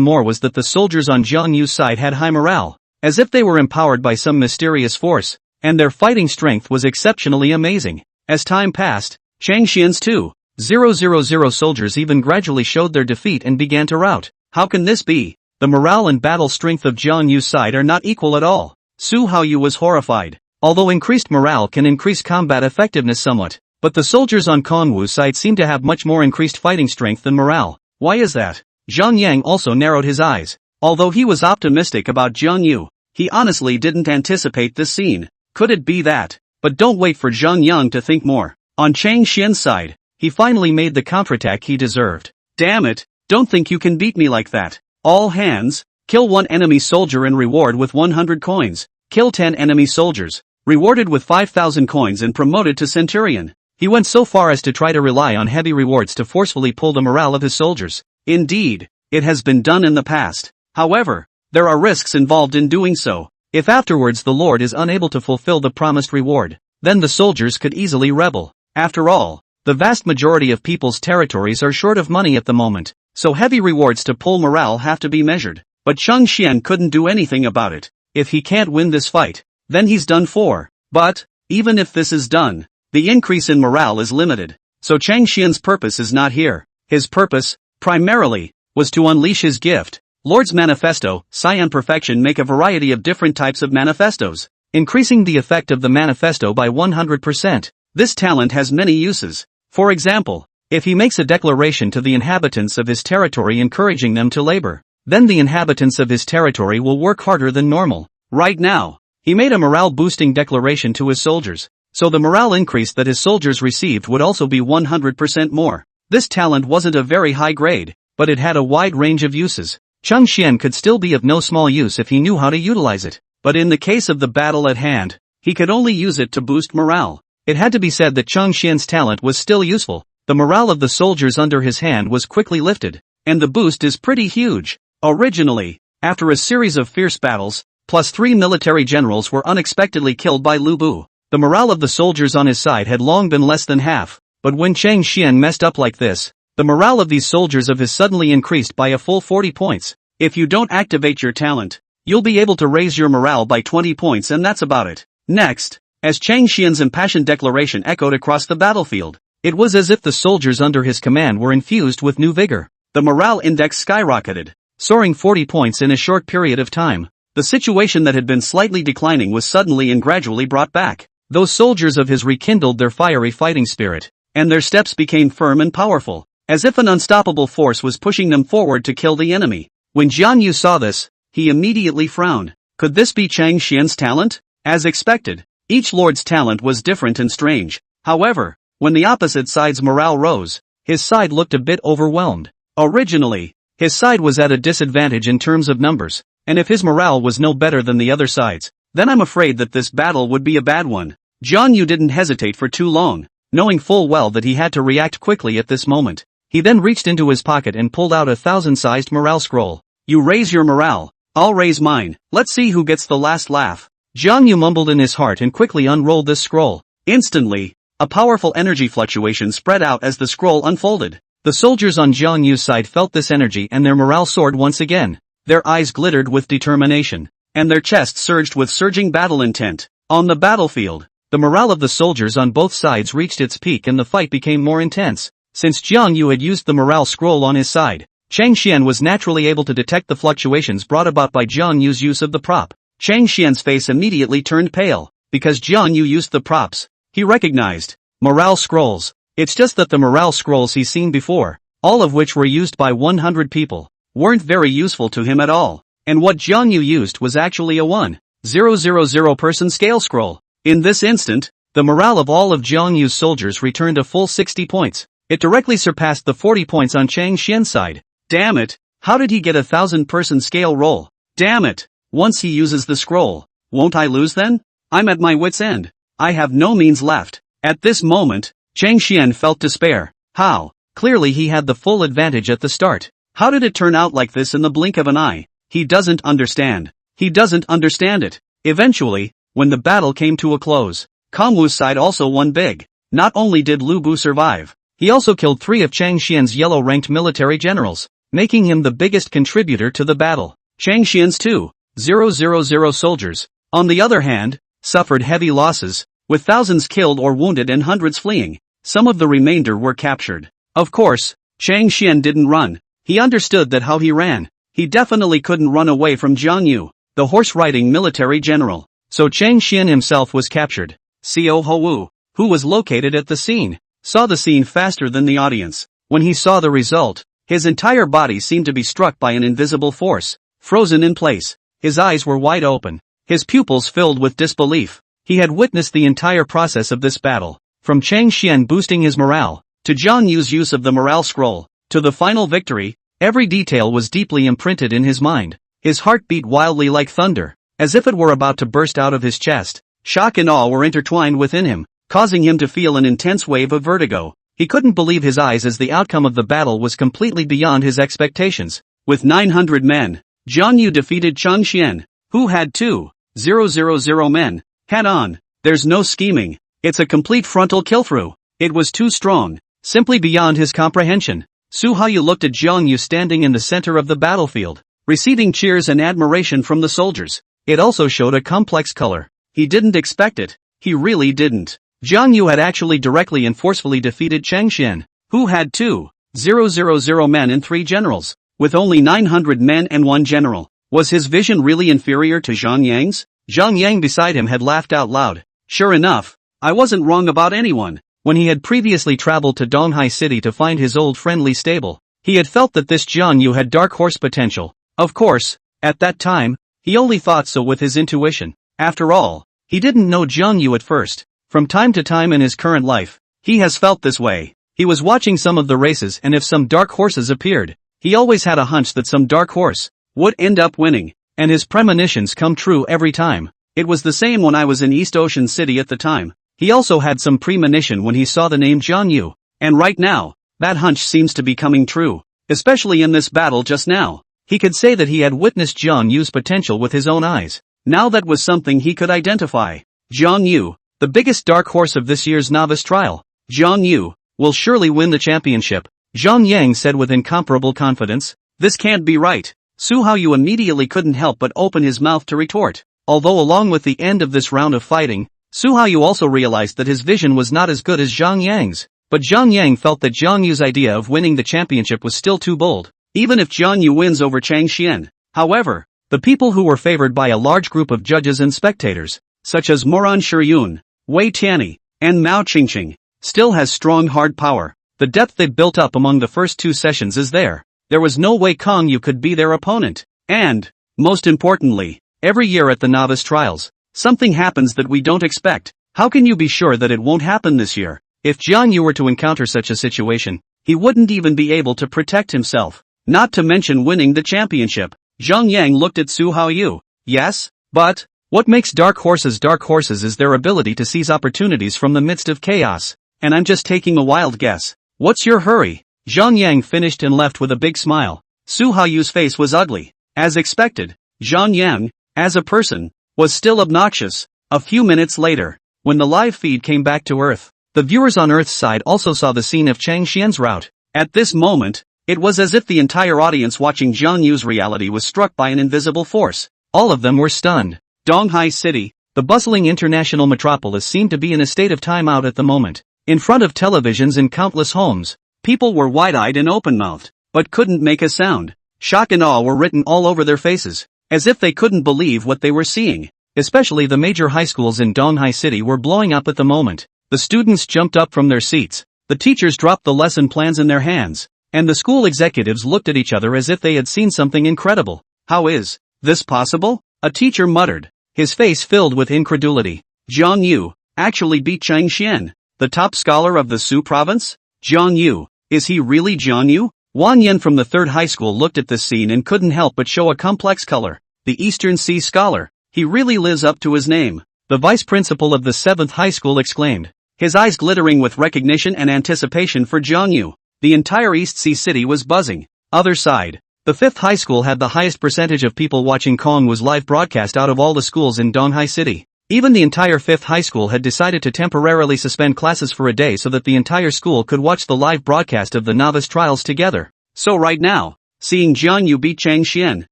more was that the soldiers on Jiang Yu's side had high morale, as if they were empowered by some mysterious force, and their fighting strength was exceptionally amazing. As time passed, Chang Xian's 2,000 soldiers even gradually showed their defeat and began to rout. How can this be? The morale and battle strength of Jiang Yu's side are not equal at all. Huo Yu was horrified. Although increased morale can increase combat effectiveness somewhat, but the soldiers on Kong Wu's side seem to have much more increased fighting strength than morale. Why is that? Zhang Liang also narrowed his eyes. Although he was optimistic about Jiang Yu, he honestly didn't anticipate this scene. Could it be that? But don't wait for Zhang Liang to think more. On Chang Xian's side, he finally made the counterattack he deserved. Damn it, don't think you can beat me like that. All hands, kill 1 enemy soldier and reward with 100 coins. Kill 10 enemy soldiers, rewarded with 5,000 coins and promoted to centurion. He went so far as to try to rely on heavy rewards to forcefully pull the morale of his soldiers. Indeed, it has been done in the past. However, there are risks involved in doing so. If afterwards the Lord is unable to fulfill the promised reward, then the soldiers could easily rebel. After all, the vast majority of people's territories are short of money at the moment, so heavy rewards to pull morale have to be measured. But Cheng Xian couldn't do anything about it. If he can't win this fight, then he's done for. But, even if this is done, the increase in morale is limited. So Cheng Xian's purpose is not here. His purpose, primarily, was to unleash his gift. Lord's Manifesto, Cyan Perfection make a variety of different types of manifestos, increasing the effect of the manifesto by 100%. This talent has many uses. For example, if he makes a declaration to the inhabitants of his territory encouraging them to labor, then the inhabitants of his territory will work harder than normal. Right now, he made a morale-boosting declaration to his soldiers, so the morale increase that his soldiers received would also be 100% more. This talent wasn't a very high grade, but it had a wide range of uses. Cheng Xian could still be of no small use if he knew how to utilize it, but in the case of the battle at hand, he could only use it to boost morale. It had to be said that Cheng Xian's talent was still useful. The morale of the soldiers under his hand was quickly lifted, and the boost is pretty huge. Originally, after a series of fierce battles, plus 3 military generals were unexpectedly killed by Lubu. The morale of the soldiers on his side had long been less than half, but when Cheng Xian messed up like this, the morale of these soldiers of his suddenly increased by a full 40 points. If you don't activate your talent, you'll be able to raise your morale by 20 points and that's about it. Next, as Cheng Xian's impassioned declaration echoed across the battlefield, it was as if the soldiers under his command were infused with new vigor. The morale index skyrocketed, soaring 40 points in a short period of time. The situation that had been slightly declining was suddenly and gradually brought back. Those soldiers of his rekindled their fiery fighting spirit, and their steps became firm and powerful, as if an unstoppable force was pushing them forward to kill the enemy. When Jiang Yu saw this, he immediately frowned. Could this be Cheng Xian's talent? As expected, each lord's talent was different and strange. However, when the opposite side's morale rose, his side looked a bit overwhelmed. Originally, his side was at a disadvantage in terms of numbers, and if his morale was no better than the other side's, then I'm afraid that this battle would be a bad one. Jiang Yu didn't hesitate for too long, knowing full well that he had to react quickly at this moment. He then reached into his pocket and pulled out a 1,000-sized morale scroll. You raise your morale, I'll raise mine, let's see who gets the last laugh. Jiang Yu mumbled in his heart and quickly unrolled this scroll. Instantly, a powerful energy fluctuation spread out as the scroll unfolded. The soldiers on Jiang Yu's side felt this energy and their morale soared once again. Their eyes glittered with determination, and their chests surged with surging battle intent. On the battlefield, the morale of the soldiers on both sides reached its peak and the fight became more intense. Since Jiang Yu had used the morale scroll on his side, Cheng Xian was naturally able to detect the fluctuations brought about by Jiang Yu's use of the prop. Cheng Xian's face immediately turned pale, because Jiang Yu used the props. He recognized morale scrolls. It's just that the morale scrolls he's seen before, all of which were used by 100 people, weren't very useful to him at all. And what Jiang Yu used was actually a 1,000 person scale scroll. In this instant, the morale of all of Jiang Yu's soldiers returned a full 60 points. It directly surpassed the 40 points on Cheng Xian's side. Damn it, how did he get a 1,000-person scale roll? Damn it, once he uses the scroll, won't I lose then? I'm at my wit's end. I have no means left. At this moment, Cheng Xian felt despair. How? Clearly he had the full advantage at the start. How did it turn out like this in the blink of an eye? He doesn't understand. He doesn't understand it. Eventually, when the battle came to a close, Kangwu's side also won big. Not only did Lubu survive, he also killed 3 of Cheng Xian's yellow-ranked military generals, making him the biggest contributor to the battle. Cheng Xian's 2,000 soldiers, on the other hand, suffered heavy losses, with thousands killed or wounded and hundreds fleeing. Some of the remainder were captured. Of course, Cheng Xian didn't run. He understood that how he ran, he definitely couldn't run away from Jiang Yu, the horse-riding military general. So Cheng Xian himself was captured. Co Hou, who was located at the scene, saw the scene faster than the audience. When he saw the result, his entire body seemed to be struck by an invisible force, frozen in place. His eyes were wide open, his pupils filled with disbelief. He had witnessed the entire process of this battle, from Cheng Xian boosting his morale, to Jiang Yu's use of the morale scroll, to the final victory, every detail was deeply imprinted in his mind. His heart beat wildly like thunder, as if it were about to burst out of his chest. Shock and awe were intertwined within him, causing him to feel an intense wave of vertigo. He couldn't believe his eyes as the outcome of the battle was completely beyond his expectations. With 900 men, Jiang Yu defeated Cheng Xian, who had 2,000 men, head-on. There's no scheming. It's a complete frontal kill-through. It was too strong, simply beyond his comprehension. Su Yu looked at Jiang Yu standing in the center of the battlefield, receiving cheers and admiration from the soldiers. It also showed a complex color. He didn't expect it. He really didn't. Jiang Yu had actually directly and forcefully defeated Cheng Xian, who had 2,000 men and 3 generals, with only 900 men and 1 general. Was his vision really inferior to Zhang Yang's? Zhang Yang beside him had laughed out loud. Sure enough, I wasn't wrong about anyone. When he had previously traveled to Donghai City to find his old friend Li stable, he had felt that this Jiang Yu had dark horse potential. Of course, at that time, he only thought so with his intuition. After all, he didn't know Jiang Yu at first. From time to time in his current life, he has felt this way. He was watching some of the races, and if some dark horses appeared, he always had a hunch that some dark horse would end up winning, and his premonitions come true every time. It was the same when I was in East Ocean City at the time. He also had some premonition when he saw the name Jiang Yu, and right now, that hunch seems to be coming true, especially in this battle just now. He could say that he had witnessed Jiang Yu's potential with his own eyes. Now that was something he could identify. Jiang Yu, the biggest dark horse of this year's novice trial. Jiang Yu will surely win the championship, Zhang Yang said with incomparable confidence. This can't be right. Su Yu immediately couldn't help but open his mouth to retort. Although along with the end of this round of fighting, Su Yu also realized that his vision was not as good as Zhang Yang's. But Zhang Yang felt that Jiang Yu's idea of winning the championship was still too bold, even if Jiang Yu wins over Cheng Xian. However, the people who were favored by a large group of judges and spectators, such as Moran Shiyun, Wei Tianyi, and Mao Qingqing, still has strong hard power. The depth they built up among the first 2 sessions is there. There was no way Kong Yu could be their opponent. And, most importantly, every year at the novice trials, something happens that we don't expect. How can you be sure that it won't happen this year? If Jiang Yu were to encounter such a situation, he wouldn't even be able to protect himself, not to mention winning the championship. Zhang Yang looked at Su Yu. Yes, but what makes dark horses is their ability to seize opportunities from the midst of chaos. And I'm just taking a wild guess. What's your hurry? Zhang Yang finished and left with a big smile. Su Yu's face was ugly. As expected, Zhang Yang, as a person, was still obnoxious. A few minutes later, when the live feed came back to Earth, the viewers on Earth's side also saw the scene of Cheng Xian's rout. At this moment, it was as if the entire audience watching Jiang Yu's reality was struck by an invisible force. All of them were stunned. Donghai City, the bustling international metropolis, seemed to be in a state of timeout at the moment. In front of televisions in countless homes, people were wide-eyed and open-mouthed, but couldn't make a sound. Shock and awe were written all over their faces, as if they couldn't believe what they were seeing. Especially the major high schools in Donghai City were blowing up at the moment. The students jumped up from their seats, the teachers dropped the lesson plans in their hands, and the school executives looked at each other as if they had seen something incredible. How is this possible? A teacher muttered, his face filled with incredulity. Jiang Yu actually beat Cheng Xian, the top scholar of the Su province? Jiang Yu, is he really Jiang Yu? Wan Yen from the 3rd high school looked at this scene and couldn't help but show a complex color. The Eastern Sea scholar, he really lives up to his name. The vice principal of the 7th high school exclaimed, his eyes glittering with recognition and anticipation for Jiang Yu. The entire East Sea city was buzzing. Other side, the 5th high school had the highest percentage of people watching Kong was live broadcast out of all the schools in Donghai City. Even the entire 5th high school had decided to temporarily suspend classes for a day so that the entire school could watch the live broadcast of the novice trials together. So right now, seeing Jiang Yu beat Cheng Xian,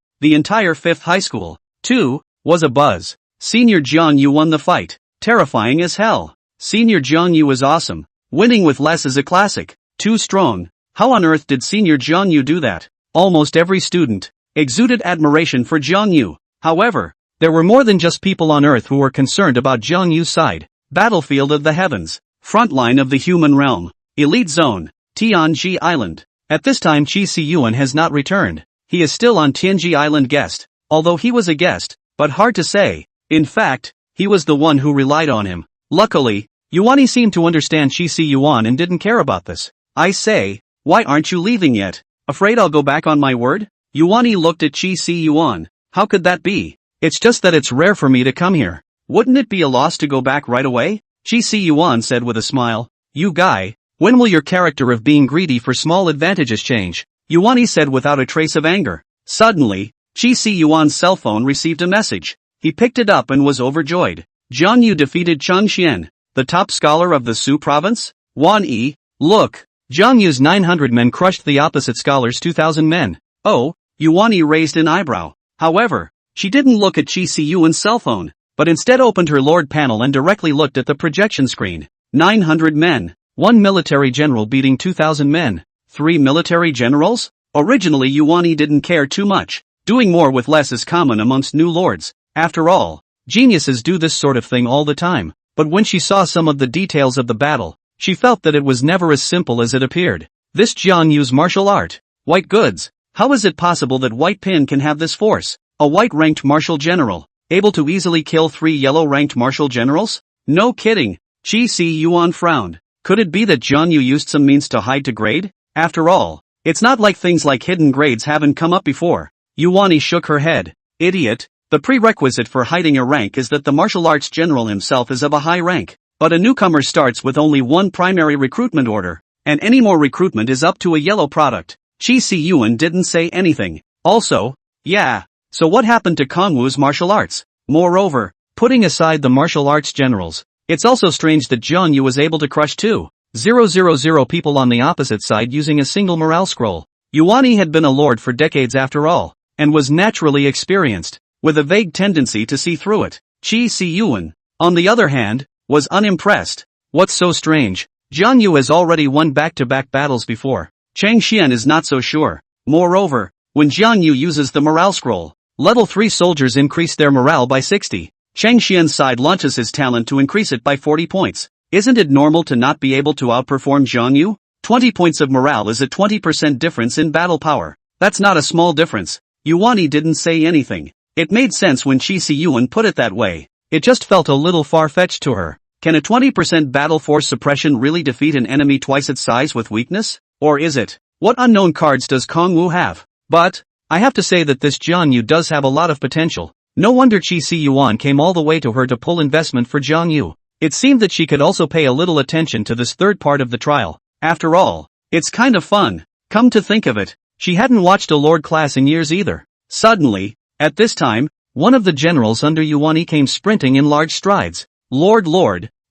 the entire 5th high school, too, was a buzz. Senior Jiang Yu won the fight. Terrifying as hell. Senior Jiang Yu is awesome. Winning with less is a classic. Too strong. How on earth did Senior Jiang Yu do that? Almost every student exuded admiration for Jiang Yu. However, there were more than just people on Earth who were concerned about Jiang Yu's side. Battlefield of the heavens. Frontline of the human realm. Elite zone. Tianji Island. At this time Qi Siyuan has not returned. He is still on Tianji Island guest. Although he was a guest, but hard to say. In fact, he was the one who relied on him. Luckily, Yuani seemed to understand Qi Siyuan and didn't care about this. I say, why aren't you leaving yet? Afraid I'll go back on my word? Yuan Yi looked at Qi Si Yuan. How could that be? It's just that it's rare for me to come here. Wouldn't it be a loss to go back right away? Qi Si Yuan said with a smile. You guy, when will your character of being greedy for small advantages change? Yuan Yi said without a trace of anger. Suddenly, Qi Si Yuan's cell phone received a message. He picked it up and was overjoyed. Jiang Yu defeated Cheng Xian, the top scholar of the Su province? Yuan Yi, look. Jiang Yu's 900 men crushed the opposite scholar's 2,000 men. Oh, Yuan Yi raised an eyebrow. However, she didn't look at Qi Si Yuan's cell phone, but instead opened her Lord panel and directly looked at the projection screen. 900 men. 1 military general beating 2,000 men. 3 military generals? Originally Yuan Yi didn't care too much. Doing more with less is common amongst new lords. After all, geniuses do this sort of thing all the time. But when she saw some of the details of the battle, she felt that it was never as simple as it appeared. This Jiang Yu's martial art. White goods. How is it possible that White Pin can have this force? A white-ranked martial general, able to easily kill 3 yellow-ranked martial generals? No kidding. Qi Si Yuan frowned. Could it be that Jiang Yu used some means to hide to grade? After all, it's not like things like hidden grades haven't come up before. Yuan Yi shook her head. Idiot. The prerequisite for hiding a rank is that the martial arts general himself is of a high rank. But a newcomer starts with only one primary recruitment order, and any more recruitment is up to a yellow product. Qi Si Yuan didn't say anything. Also, yeah. So what happened to Kongwu's martial arts? Moreover, putting aside the martial arts generals, it's also strange that Jiang Yu was able to crush 2,000 people on the opposite side using a single morale scroll. Yuan Yi had been a lord for decades after all, and was naturally experienced, with a vague tendency to see through it. Qi Si Yuan, on the other hand, was unimpressed. What's so strange? Jiang Yu has already won back-to-back battles before. Cheng Xian is not so sure. Moreover, when Jiang Yu uses the morale scroll, level 3 soldiers increase their morale by 60. Cheng Xian's side launches his talent to increase it by 40 points. Isn't it normal to not be able to outperform Jiang Yu? 20 points of morale is a 20% difference in battle power. That's not a small difference. Yuan Yi didn't say anything. It made sense when Qi Si Yuan put it that way. It just felt a little far-fetched to her. Can a 20% battle force suppression really defeat an enemy twice its size with weakness? Or is it? What unknown cards does Kongwu have? But, I have to say that this Jiang Yu does have a lot of potential. No wonder Qi Si Yuan came all the way to her to pull investment for Jiang Yu. It seemed that she could also pay a little attention to this third part of the trial. After all, it's kind of fun. Come to think of it, she hadn't watched a lord class in years either. Suddenly, at this time, one of the generals under Yuan Yi came sprinting in large strides. Lord,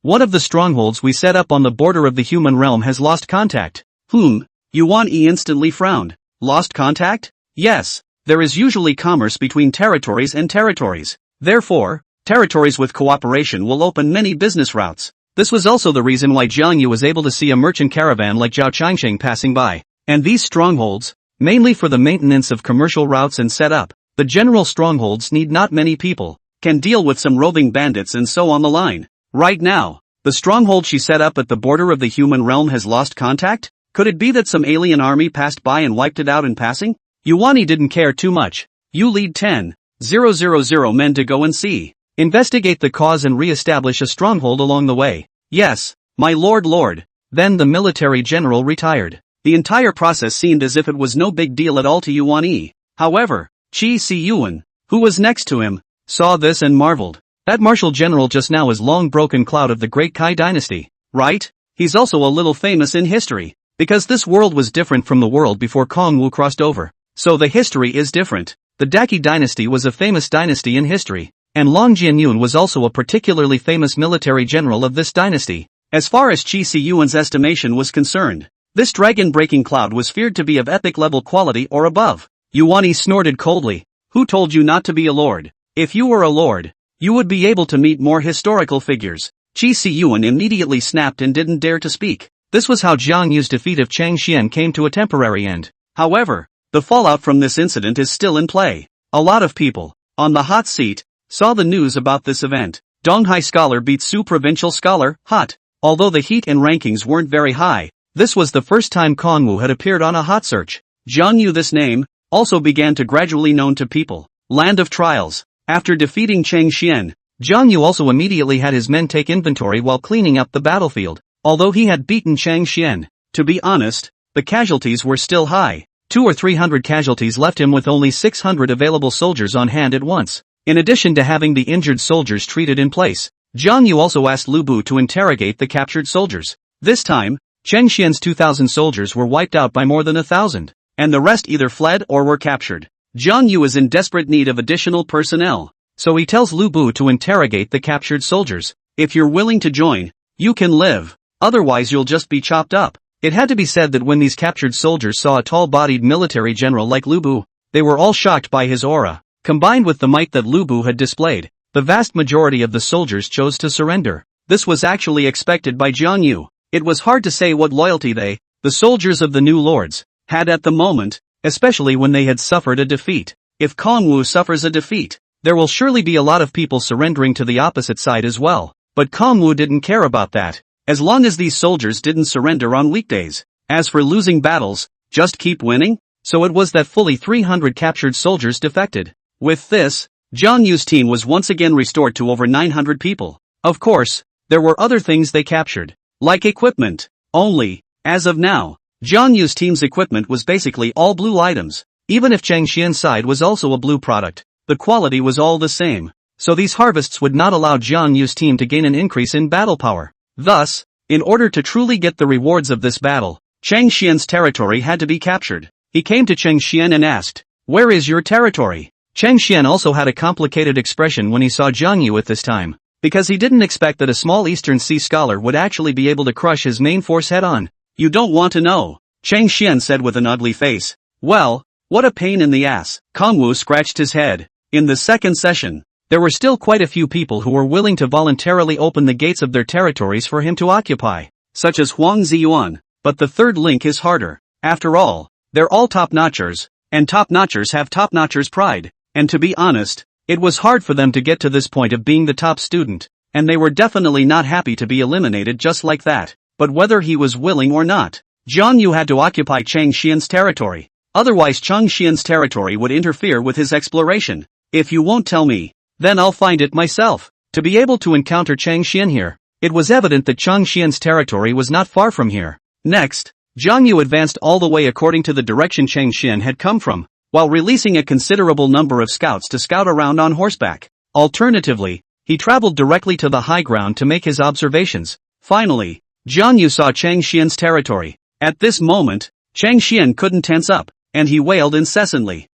one of the strongholds we set up on the border of the human realm has lost contact. Yuan Yi instantly frowned. Lost contact? Yes, there is usually commerce between territories and territories. Therefore, territories with cooperation will open many business routes. This was also the reason why Jiang Yu was able to see a merchant caravan like Zhao Changsheng passing by. And these strongholds, mainly for the maintenance of commercial routes and setup, the general strongholds need not many people, can deal with some roving bandits and so on the line. Right now, the stronghold she set up at the border of the human realm has lost contact? Could it be that some alien army passed by and wiped it out in passing? Yuan Yi didn't care too much. You lead 10,000 men to go and see. Investigate the cause and re-establish a stronghold along the way. Yes, my lord. Then the military general retired. The entire process seemed as if it was no big deal at all to Yuan Yi. However, Qi Si Yuan, who was next to him, saw this and marveled. That martial general just now is Long Broken Cloud of the Great Kai dynasty, right? He's also a little famous in history, because this world was different from the world before Kongwu crossed over. So the history is different. The Daqi dynasty was a famous dynasty in history, and Long Jianyun was also a particularly famous military general of this dynasty. As far as Qi Si Yuan's estimation was concerned, this dragon-breaking cloud was feared to be of epic-level quality or above. Yuan Yi snorted coldly. Who told you not to be a lord? If you were a lord, you would be able to meet more historical figures. Qi Si Yuan immediately snapped and didn't dare to speak. This was how Jiang Yu's defeat of Cheng Xian came to a temporary end. However, the fallout from this incident is still in play. A lot of people, on the hot seat, saw the news about this event. Donghai Scholar beat Su Provincial Scholar, hot. Although the heat and rankings weren't very high, this was the first time Kongwu had appeared on a hot search. Jiang Yu, this name, also began to gradually known to people. Land of Trials. After defeating Cheng Xian, Jiang Yu also immediately had his men take inventory while cleaning up the battlefield. Although he had beaten Cheng Xian, To be honest, the casualties were still high. 200 or 300 casualties left him with only 600 available soldiers on hand at once. In addition to having the injured soldiers treated in place, Jiang Yu also asked Lubu to interrogate the captured soldiers. This time, Cheng Xian's 2,000 soldiers were wiped out by more than 1,000, and the rest either fled or were captured. Jiang Yu is in desperate need of additional personnel, so he tells Lubu to interrogate the captured soldiers. If you're willing to join, you can live, otherwise you'll just be chopped up. It had to be said that when these captured soldiers saw a tall-bodied military general like Lubu, they were all shocked by his aura. Combined with the might that Lubu had displayed, the vast majority of the soldiers chose to surrender. This was actually expected by Jiang Yu. It was hard to say what loyalty they, the soldiers of the new lords, had at the moment, especially when they had suffered a defeat. If Kongwu suffers a defeat, there will surely be a lot of people surrendering to the opposite side as well. But Kongwu didn't care about that, as long as these soldiers didn't surrender on weekdays. As for losing battles, just keep winning? So it was that fully 300 captured soldiers defected. With this, Jiang Yu's team was once again restored to over 900 people. Of course, there were other things they captured, like equipment. Only, as of now, Jiang Yu's team's equipment was basically all blue items. Even if Cheng Xian's side was also a blue product, the quality was all the same. So these harvests would not allow Jiang Yu's team to gain an increase in battle power. Thus, in order to truly get the rewards of this battle, Cheng Xian's territory had to be captured. He came to Cheng Xian and asked, "Where is your territory?" Cheng Xian also had a complicated expression when he saw Jiang Yu at this time, because he didn't expect that a small Eastern Sea scholar would actually be able to crush his main force head-on. "You don't want to know," Cheng Xian said with an ugly face. "Well, what a pain in the ass." Kongwu scratched his head. In the second session, there were still quite a few people who were willing to voluntarily open the gates of their territories for him to occupy, such as Huang Ziyuan, but the third link is harder. After all, they're all top-notchers, and top-notchers have top-notchers' pride. And to be honest, it was hard for them to get to this point of being the top student, and they were definitely not happy to be eliminated just like that. But whether he was willing or not, Jiang Yu had to occupy Cheng Xian's territory. Otherwise Cheng Xian's territory would interfere with his exploration. "If you won't tell me, then I'll find it myself." To be able to encounter Cheng Xian here, it was evident that Cheng Xian's territory was not far from here. Next, Jiang Yu advanced all the way according to the direction Cheng Xian had come from, while releasing a considerable number of scouts to scout around on horseback. Alternatively, he traveled directly to the high ground to make his observations. Finally, Jiang Yu saw Cheng Xian's territory. At this moment, Cheng Xian couldn't tense up, and he wailed incessantly,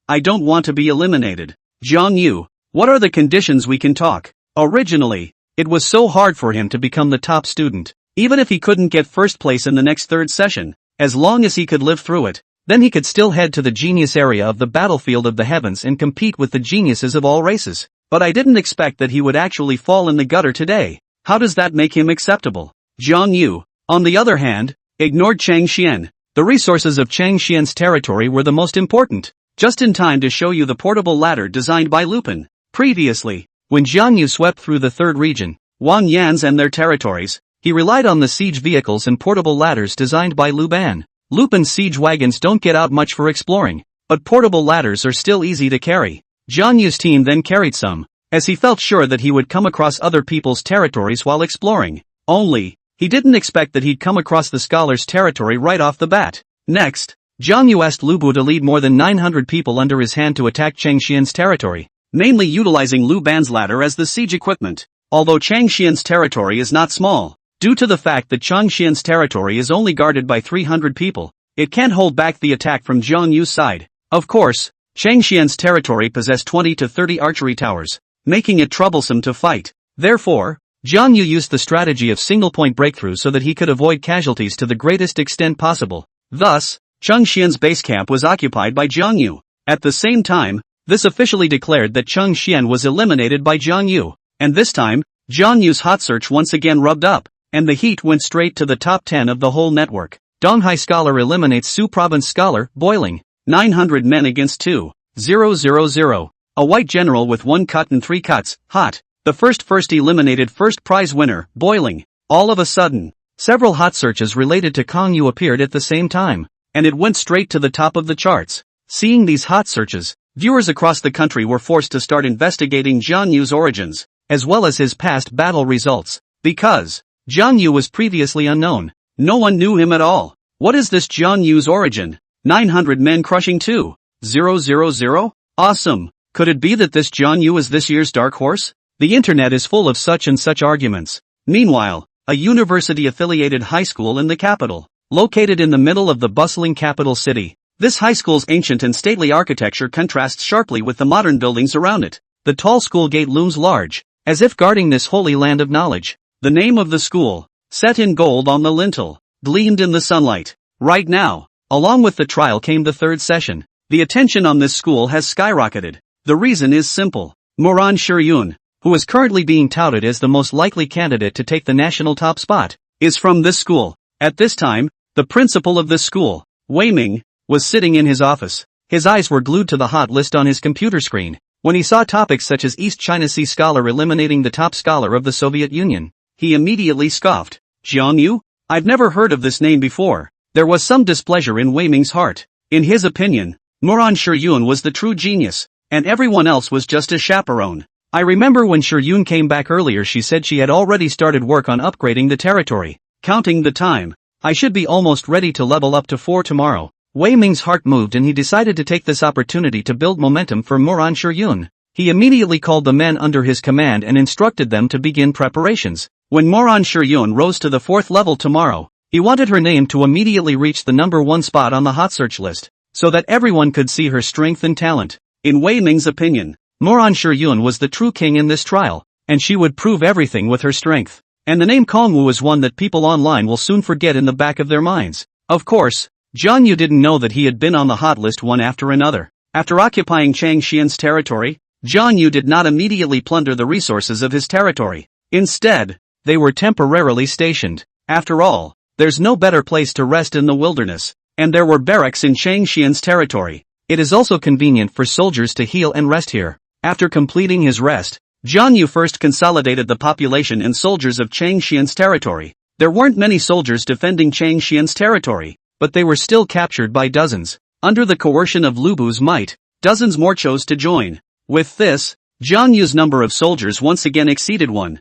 I don't want to be eliminated. Jiang Yu, what are the conditions we can talk?" Originally, it was so hard for him to become the top student. Even if he couldn't get first place in the next third session, as long as he could live through it, then he could still head to the genius area of the battlefield of the heavens and compete with the geniuses of all races. But I didn't expect that he would actually fall in the gutter today. How does that make him acceptable? Jiang Yu, on the other hand, ignored Cheng Xian. The resources of Cheng Xian's territory were the most important. Just in time to show you the portable ladder designed by Lupin. Previously, when Jiang Yu swept through the third region, Wang Yan's and their territories, he relied on the siege vehicles and portable ladders designed by Luban. Lupin's siege wagons don't get out much for exploring, but portable ladders are still easy to carry. Jiang Yu's team then carried some, as he felt sure that he would come across other people's territories while exploring. Only, he didn't expect that he'd come across the scholar's territory right off the bat. Next, Jiang Yu asked Lubu to lead more than 900 people under his hand to attack Cheng Xian's territory, mainly utilizing Lu Ban's ladder as the siege equipment. Although Cheng Xian's territory is not small, due to the fact that Cheng Xian's territory is only guarded by 300 people, it can't hold back the attack from Jiang Yu's side. Of course, Cheng Xian's territory possessed 20 to 30 archery towers, making it troublesome to fight. Therefore, Jiang Yu used the strategy of single-point breakthrough so that he could avoid casualties to the greatest extent possible. Thus, Cheng Xian's base camp was occupied by Jiang Yu. At the same time, this officially declared that Cheng Xian was eliminated by Jiang Yu. And this time, Jiang Yu's hot search once again rubbed up, and the heat went straight to the top 10 of the whole network. Donghai Scholar eliminates Su Province Scholar, boiling. 900 men against 2,000. A white general with 1 cut and 3 cuts, hot. The first eliminated first prize winner, boiling. All of a sudden, several hot searches related to Kong Yu appeared at the same time, and it went straight to the top of the charts. Seeing these hot searches, viewers across the country were forced to start investigating Jiang Yu's origins, as well as his past battle results. Because Jiang Yu was previously unknown, No one knew him at all. What is this Jiang Yu's origin? 900 men crushing 2,000? Awesome. Could it be that this Jiang Yu is this year's dark horse? The internet is full of such and such arguments. Meanwhile, a university-affiliated high school in the capital, located in the middle of the bustling capital city. This high school's ancient and stately architecture contrasts sharply with the modern buildings around it. The tall school gate looms large, as if guarding this holy land of knowledge. The name of the school, set in gold on the lintel, gleamed in the sunlight. Right now, along with the trial came the third session. The attention on this school has skyrocketed. The reason is simple. Moran Shiyun, who is currently being touted as the most likely candidate to take the national top spot, is from this school. At this time, the principal of this school, Wei Ming, was sitting in his office. His eyes were glued to the hot list on his computer screen. When he saw topics such as East China Sea scholar eliminating the top scholar of the Soviet Union, he immediately scoffed. Jiang Yu? I've never heard of this name before. There was some displeasure in Wei Ming's heart. In his opinion, Moran Shiyun was the true genius, and everyone else was just a chaperone. I remember when Shiyun came back earlier, she said she had already started work on upgrading the territory. Counting the time, I should be almost ready to level up to 4 tomorrow. Wei Ming's heart moved and he decided to take this opportunity to build momentum for Moran Shiyun. He immediately called the men under his command and instructed them to begin preparations. When Moran Shiyun rose to the 4th level tomorrow, he wanted her name to immediately reach the number 1 spot on the hot search list, so that everyone could see her strength and talent. In Wei Ming's opinion, Moran Shiyun was the true king in this trial, and she would prove everything with her strength. And the name Kongwu is one that people online will soon forget in the back of their minds. Of course, Jiang Yu didn't know that he had been on the hot list one after another. After occupying Chang Xian's territory, Jiang Yu did not immediately plunder the resources of his territory. Instead, they were temporarily stationed. After all, there's no better place to rest in the wilderness, and there were barracks in Chang Xian's territory. It is also convenient for soldiers to heal and rest here. After completing his rest, Jiang Yu first consolidated the population and soldiers of Chang Xian's territory. There weren't many soldiers defending Chang Xian's territory, but they were still captured by dozens. Under the coercion of Lubu's might, dozens more chose to join. With this, Jiang Yu's number of soldiers once again exceeded 1,000.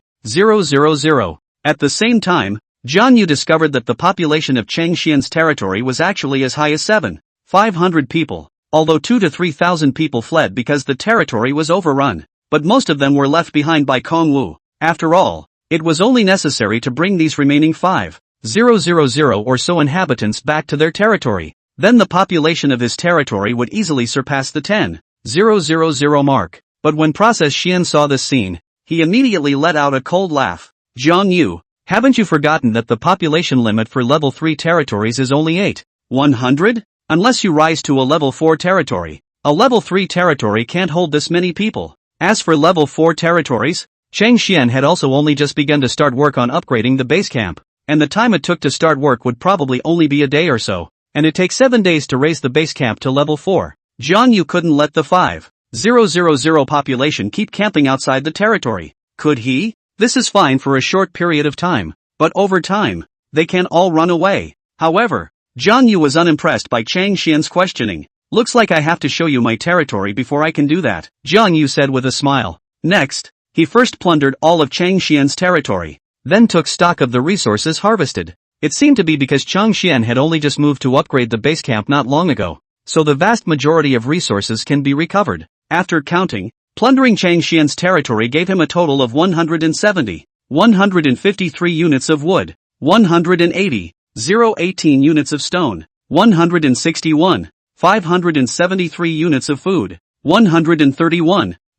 At the same time, Jiang Yu discovered that the population of Chang Xian's territory was actually as high as 7,500 people, although 2,000 to 3,000 people fled because the territory was overrun, but most of them were left behind by Kongwu. After all, it was only necessary to bring these remaining 5,000 or so inhabitants back to their territory. Then the population of his territory would easily surpass the 10,000 mark. But when Process Xian saw this scene, he immediately let out a cold laugh. Jiang Yu, haven't you forgotten that the population limit for level 3 territories is only 8,100? Unless you rise to a level 4 territory. A level 3 territory can't hold this many people. As for level 4 territories, Chang Xian had also only just begun to start work on upgrading the base camp, and the time it took to start work would probably only be a day or so, and it takes 7 days to raise the base camp to level 4. Jiang Yu couldn't let the 5,000 population keep camping outside the territory. Could he? This is fine for a short period of time, but over time, they can all run away. However, Jiang Yu was unimpressed by Chang Xian's questioning. Looks like I have to show you my territory before I can do that, Jiang Yu said with a smile. Next, he first plundered all of Chang Xian's territory, then took stock of the resources harvested. It seemed to be because Chang Xian had only just moved to upgrade the base camp not long ago, so the vast majority of resources can be recovered. After counting, plundering Chang Xian's territory gave him a total of 153 units of wood, 118 units of stone, 573 units of food,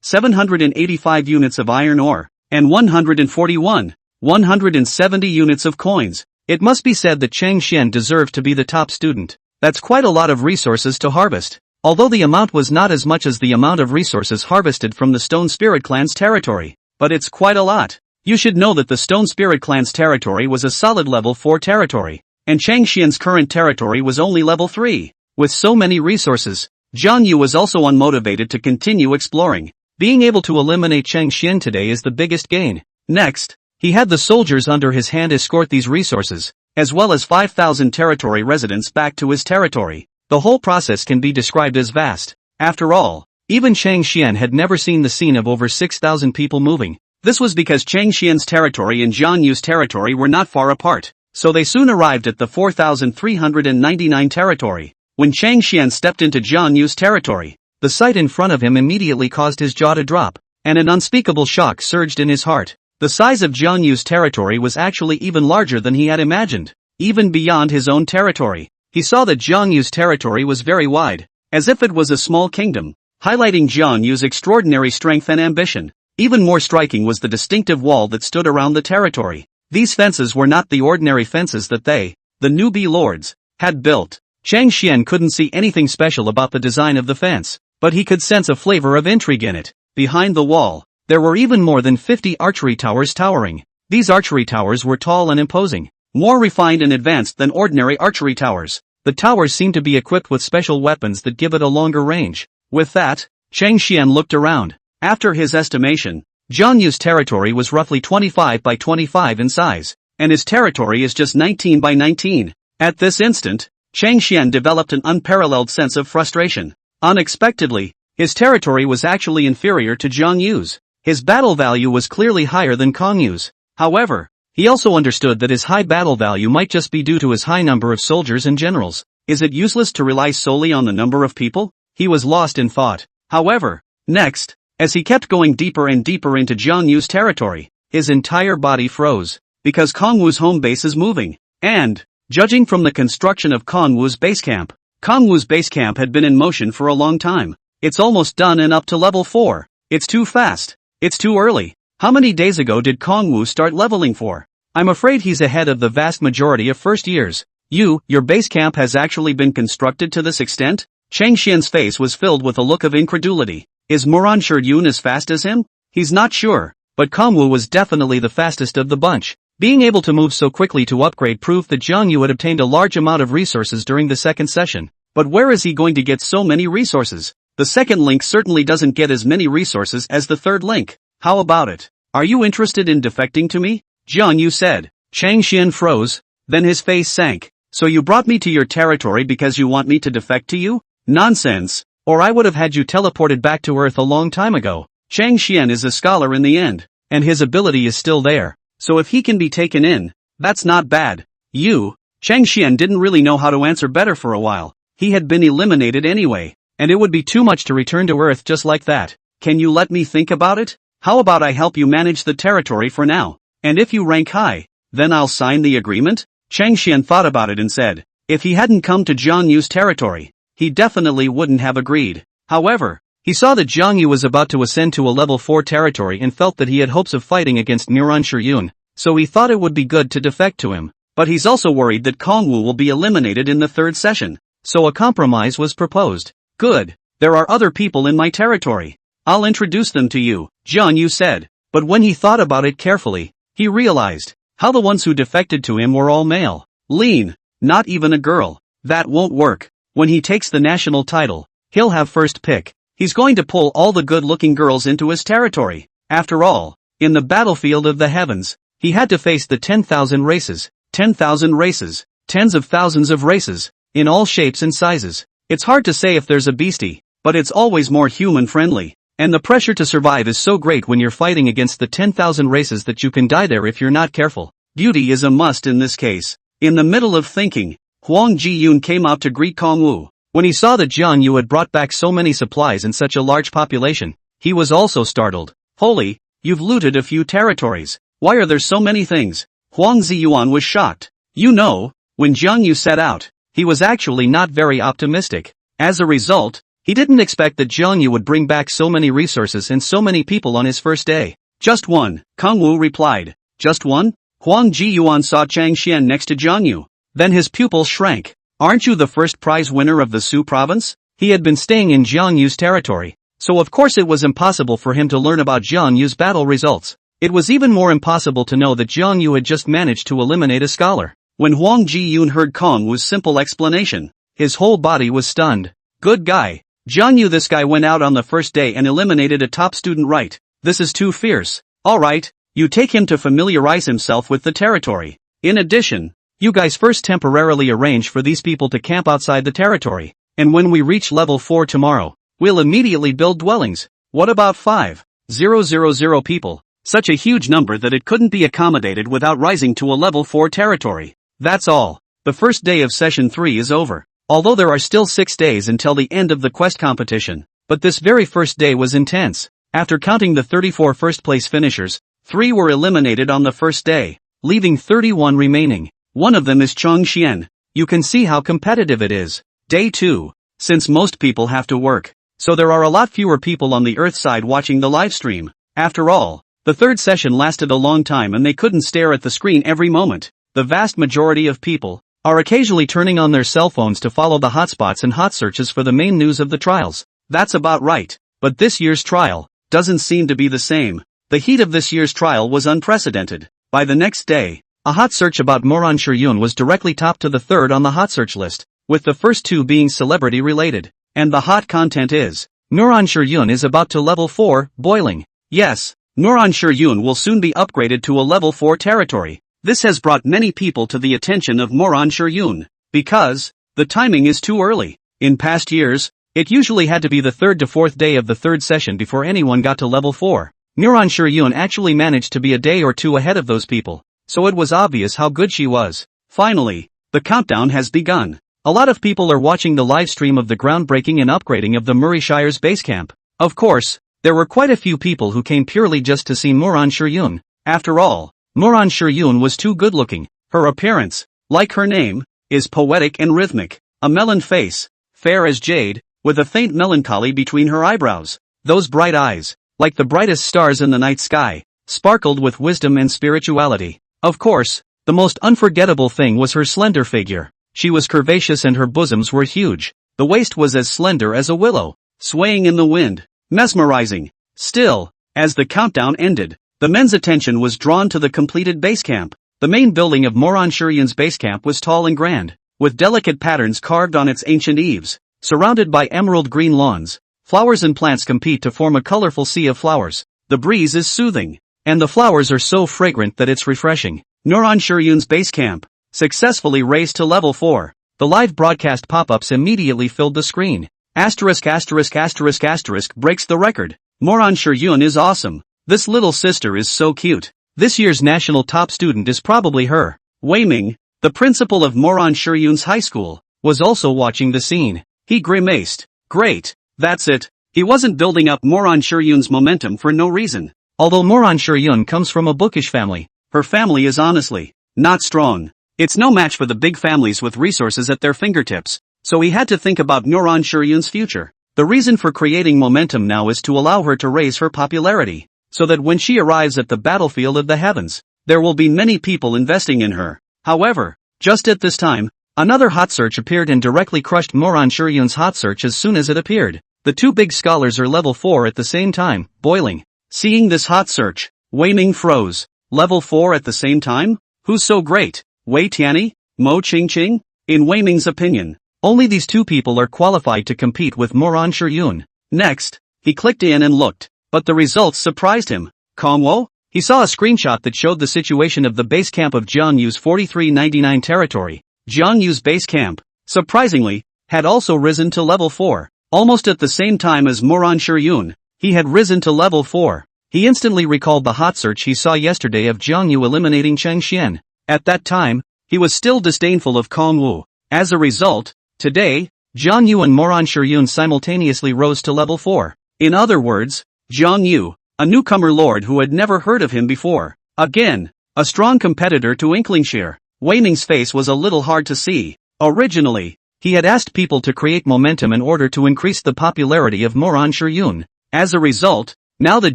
785 units of iron ore, and 170 units of coins. It must be said that Chang Xian deserved to be the top student. That's quite a lot of resources to harvest. Although the amount was not as much as the amount of resources harvested from the Stone Spirit Clan's territory, but it's quite a lot. You should know that the Stone Spirit Clan's territory was a solid level 4 territory, and Chang Xian's current territory was only level 3. With so many resources, Jiang Yu was also unmotivated to continue exploring. Being able to eliminate Chang Xian today is the biggest gain. Next, he had the soldiers under his hand escort these resources, as well as 5,000 territory residents back to his territory. The whole process can be described as vast. After all, even Chang Xian had never seen the scene of over 6,000 people moving. This was because Chang Xian's territory and Jiang Yu's territory were not far apart. so they soon arrived at the 4,399 territory. When Chang Xian stepped into Jiang Yu's territory, the sight in front of him immediately caused his jaw to drop, and an unspeakable shock surged in his heart. The size of Jiang Yu's territory was actually even larger than he had imagined. Even beyond his own territory, he saw that Jiang Yu's territory was very wide, as if it was a small kingdom, highlighting Jiang Yu's extraordinary strength and ambition. Even more striking was the distinctive wall that stood around the territory. These fences were not the ordinary fences that they, the newbie lords, had built. Chang Xian couldn't see anything special about the design of the fence, but he could sense a flavor of intrigue in it. Behind the wall, there were even more than 50 archery towers towering. These archery towers were tall and imposing, more refined and advanced than ordinary archery towers. The towers seemed to be equipped with special weapons that give it a longer range. With that, Chang Xian looked around. After his estimation, Jiang Yu's territory was roughly 25 by 25 in size, and his territory is just 19 by 19. At this instant, Chang Xian developed an unparalleled sense of frustration. Unexpectedly, his territory was actually inferior to Jiang Yu's. His battle value was clearly higher than Kong Yu's. However, he also understood that his high battle value might just be due to his high number of soldiers and generals. Is it useless to rely solely on the number of people? He was lost in thought. However, next, as he kept going deeper and deeper into Jiang Yu's territory, his entire body froze, because Kong Wu's home base is moving. And, judging from the construction of Kong Wu's base camp had been in motion for a long time. It's almost done and up to level 4. It's too fast. It's too early. How many days ago did Kong Wu start leveling for? I'm afraid he's ahead of the vast majority of first years. Your base camp has actually been constructed to this extent? Chang Xian's face was filled with a look of incredulity. Is Muran Yun as fast as him? He's not sure, but Kong Wu was definitely the fastest of the bunch. Being able to move so quickly to upgrade proved that Jiang Yu had obtained a large amount of resources during the second session. But where is he going to get so many resources? The second link certainly doesn't get as many resources as the third link. How about it? Are you interested in defecting to me? Jiang Yu said. Chang Xian froze, then his face sank. So you brought me to your territory because you want me to defect to you? Nonsense. Or I would have had you teleported back to Earth a long time ago. Chang Xian is a scholar in the end, and his ability is still there. So if he can be taken in, that's not bad. Chang Xian didn't really know how to answer better for a while. He had been eliminated anyway, and it would be too much to return to Earth just like that. Can you let me think about it? How about I help you manage the territory for now? And if you rank high, then I'll sign the agreement? Chang Xian thought about it and said, if he hadn't come to Jiang Yu's territory, he definitely wouldn't have agreed. However, he saw that Jiang Yu was about to ascend to a level 4 territory and felt that he had hopes of fighting against Muran Yun, so he thought it would be good to defect to him. But he's also worried that Kong Wu will be eliminated in the third session, so a compromise was proposed. Good, there are other people in my territory. I'll introduce them to you, Jiang Yu said. But when he thought about it carefully, he realized how the ones who defected to him were all male, lean, not even a girl. That won't work. When he takes the national title, he'll have first pick. He's going to pull all the good-looking girls into his territory. After all, in the battlefield of the heavens, he had to face the 10,000 races, 10,000 races, tens of thousands of races, in all shapes and sizes. It's hard to say if there's a beastie, but it's always more human-friendly. And the pressure to survive is so great when you're fighting against the 10,000 races that you can die there if you're not careful. Beauty is a must in this case. In the middle of thinking, Huang Ji-yun came out to greet Kong Wu. When he saw that Jiang Yu had brought back so many supplies and such a large population, he was also startled. Holy, you've looted a few territories. Why are there so many things? Huang Ziyuan was shocked. When Jiang Yu set out, he was actually not very optimistic. As a result, he didn't expect that Jiang Yu would bring back so many resources and so many people on his first day. Just one, Kong Wu replied. Just one? Huang Ji-yuan saw Chang Xian next to Jiang Yu. Then his pupil shrank. Aren't you the first prize winner of the Su province? He had been staying in Jiang Yu's territory, so of course it was impossible for him to learn about Jiang Yu's battle results. It was even more impossible to know that Jiang Yu had just managed to eliminate a scholar. When Huang Ji-yun heard Kong Wu's simple explanation, his whole body was stunned. Good guy. Jiang Yu, this guy went out on the first day and eliminated a top student, right? This is too fierce. Alright, you take him to familiarize himself with the territory. In addition, you guys first temporarily arrange for these people to camp outside the territory, and when we reach level 4 tomorrow, we'll immediately build dwellings. What about 5,000 people? Such a huge number that it couldn't be accommodated without rising to a level 4 territory. That's all. The first day of Session 3 is over. Although there are still 6 days until the end of the quest competition. But this very first day was intense. After counting the 34 first-place finishers, 3 were eliminated on the first day, leaving 31 remaining. One of them is Chong Xian. You can see how competitive it is. Day 2. Since most people have to work, so there are a lot fewer people on the Earth side watching the live stream. After all, the third session lasted a long time and they couldn't stare at the screen every moment. The vast majority of people are occasionally turning on their cell phones to follow the hotspots and hot searches for the main news of the trials. That's about right. But this year's trial doesn't seem to be the same. The heat of this year's trial was unprecedented. By the next day, a hot search about Moran Shiryun was directly topped to the third on the hot search list, with the first 2 being celebrity related. And the hot content is, Moran Shiryun is about to level 4, boiling. Yes, Moran Shiryun will soon be upgraded to a level 4 territory. This has brought many people to the attention of Moran Shiryun, because the timing is too early. In past years, it usually had to be the 3rd to 4th day of the 3rd session before anyone got to level 4. Moran Shiryun actually managed to be a day or 2 ahead of those people, so it was obvious how good she was. Finally, the countdown has begun. A lot of people are watching the live stream of the groundbreaking and upgrading of the Murray Shire's base camp. Of course, there were quite a few people who came purely just to see Moran Shiryun. After all, Moran Shiryun was too good-looking. Her appearance, like her name, is poetic and rhythmic. A melon face, fair as jade, with a faint melancholy between her eyebrows. Those bright eyes, like the brightest stars in the night sky, sparkled with wisdom and spirituality. Of course, the most unforgettable thing was her slender figure. She was curvaceous and her bosoms were huge. The waist was as slender as a willow, swaying in the wind. Mesmerizing. Still, as the countdown ended, the men's attention was drawn to the completed base camp. The main building of Moran Shiryun's base camp was tall and grand, with delicate patterns carved on its ancient eaves. Surrounded by emerald green lawns, flowers and plants compete to form a colorful sea of flowers. The breeze is soothing, and the flowers are so fragrant that it's refreshing. Moran Shiryun's base camp successfully raised to level 4. The live broadcast pop-ups immediately filled the screen. Asterisk asterisk asterisk asterisk breaks the record. Moran Shiryun is awesome. This little sister is so cute. This year's national top student is probably her. Wei Ming, the principal of Moran Shiryun's high school, was also watching the scene. He grimaced. Great, that's it. He wasn't building up Moran Shiryun's momentum for no reason. Although Moran Shiryun comes from a bookish family, her family is honestly not strong. It's no match for the big families with resources at their fingertips. So he had to think about Moran Shiryun's future. The reason for creating momentum now is to allow her to raise her popularity, so that when she arrives at the battlefield of the heavens, there will be many people investing in her. However, just at this time, another hot search appeared and directly crushed Moran Shiryun's hot search as soon as it appeared. The 2 big scholars are level 4 at the same time, boiling. Seeing this hot search, Wei Ming froze. Level 4 at the same time? Who's so great? Wei Tianyi? Mo Qingqing? In Wei Ming's opinion, only these 2 people are qualified to compete with Moran Shiryun. Next, he clicked in and looked, but the results surprised him. Kongwo? He saw a screenshot that showed the situation of the base camp of Jiang Yu's 4399 territory. Jiang Yu's base camp, surprisingly, had also risen to level 4, almost at the same time as Moran Shiryun. He had risen to level 4. He instantly recalled the hot search he saw yesterday of Jiang Yu eliminating Cheng Xian. At that time, he was still disdainful of Kongwu. As a result, today, Jiang Yu and Moran Shiryun simultaneously rose to level 4. In other words, Jiang Yu, a newcomer lord who had never heard of him before. Again, a strong competitor to Inklingshire. Wei Ming's face was a little hard to see. Originally, he had asked people to create momentum in order to increase the popularity of Moran Shiryun. As a result, now that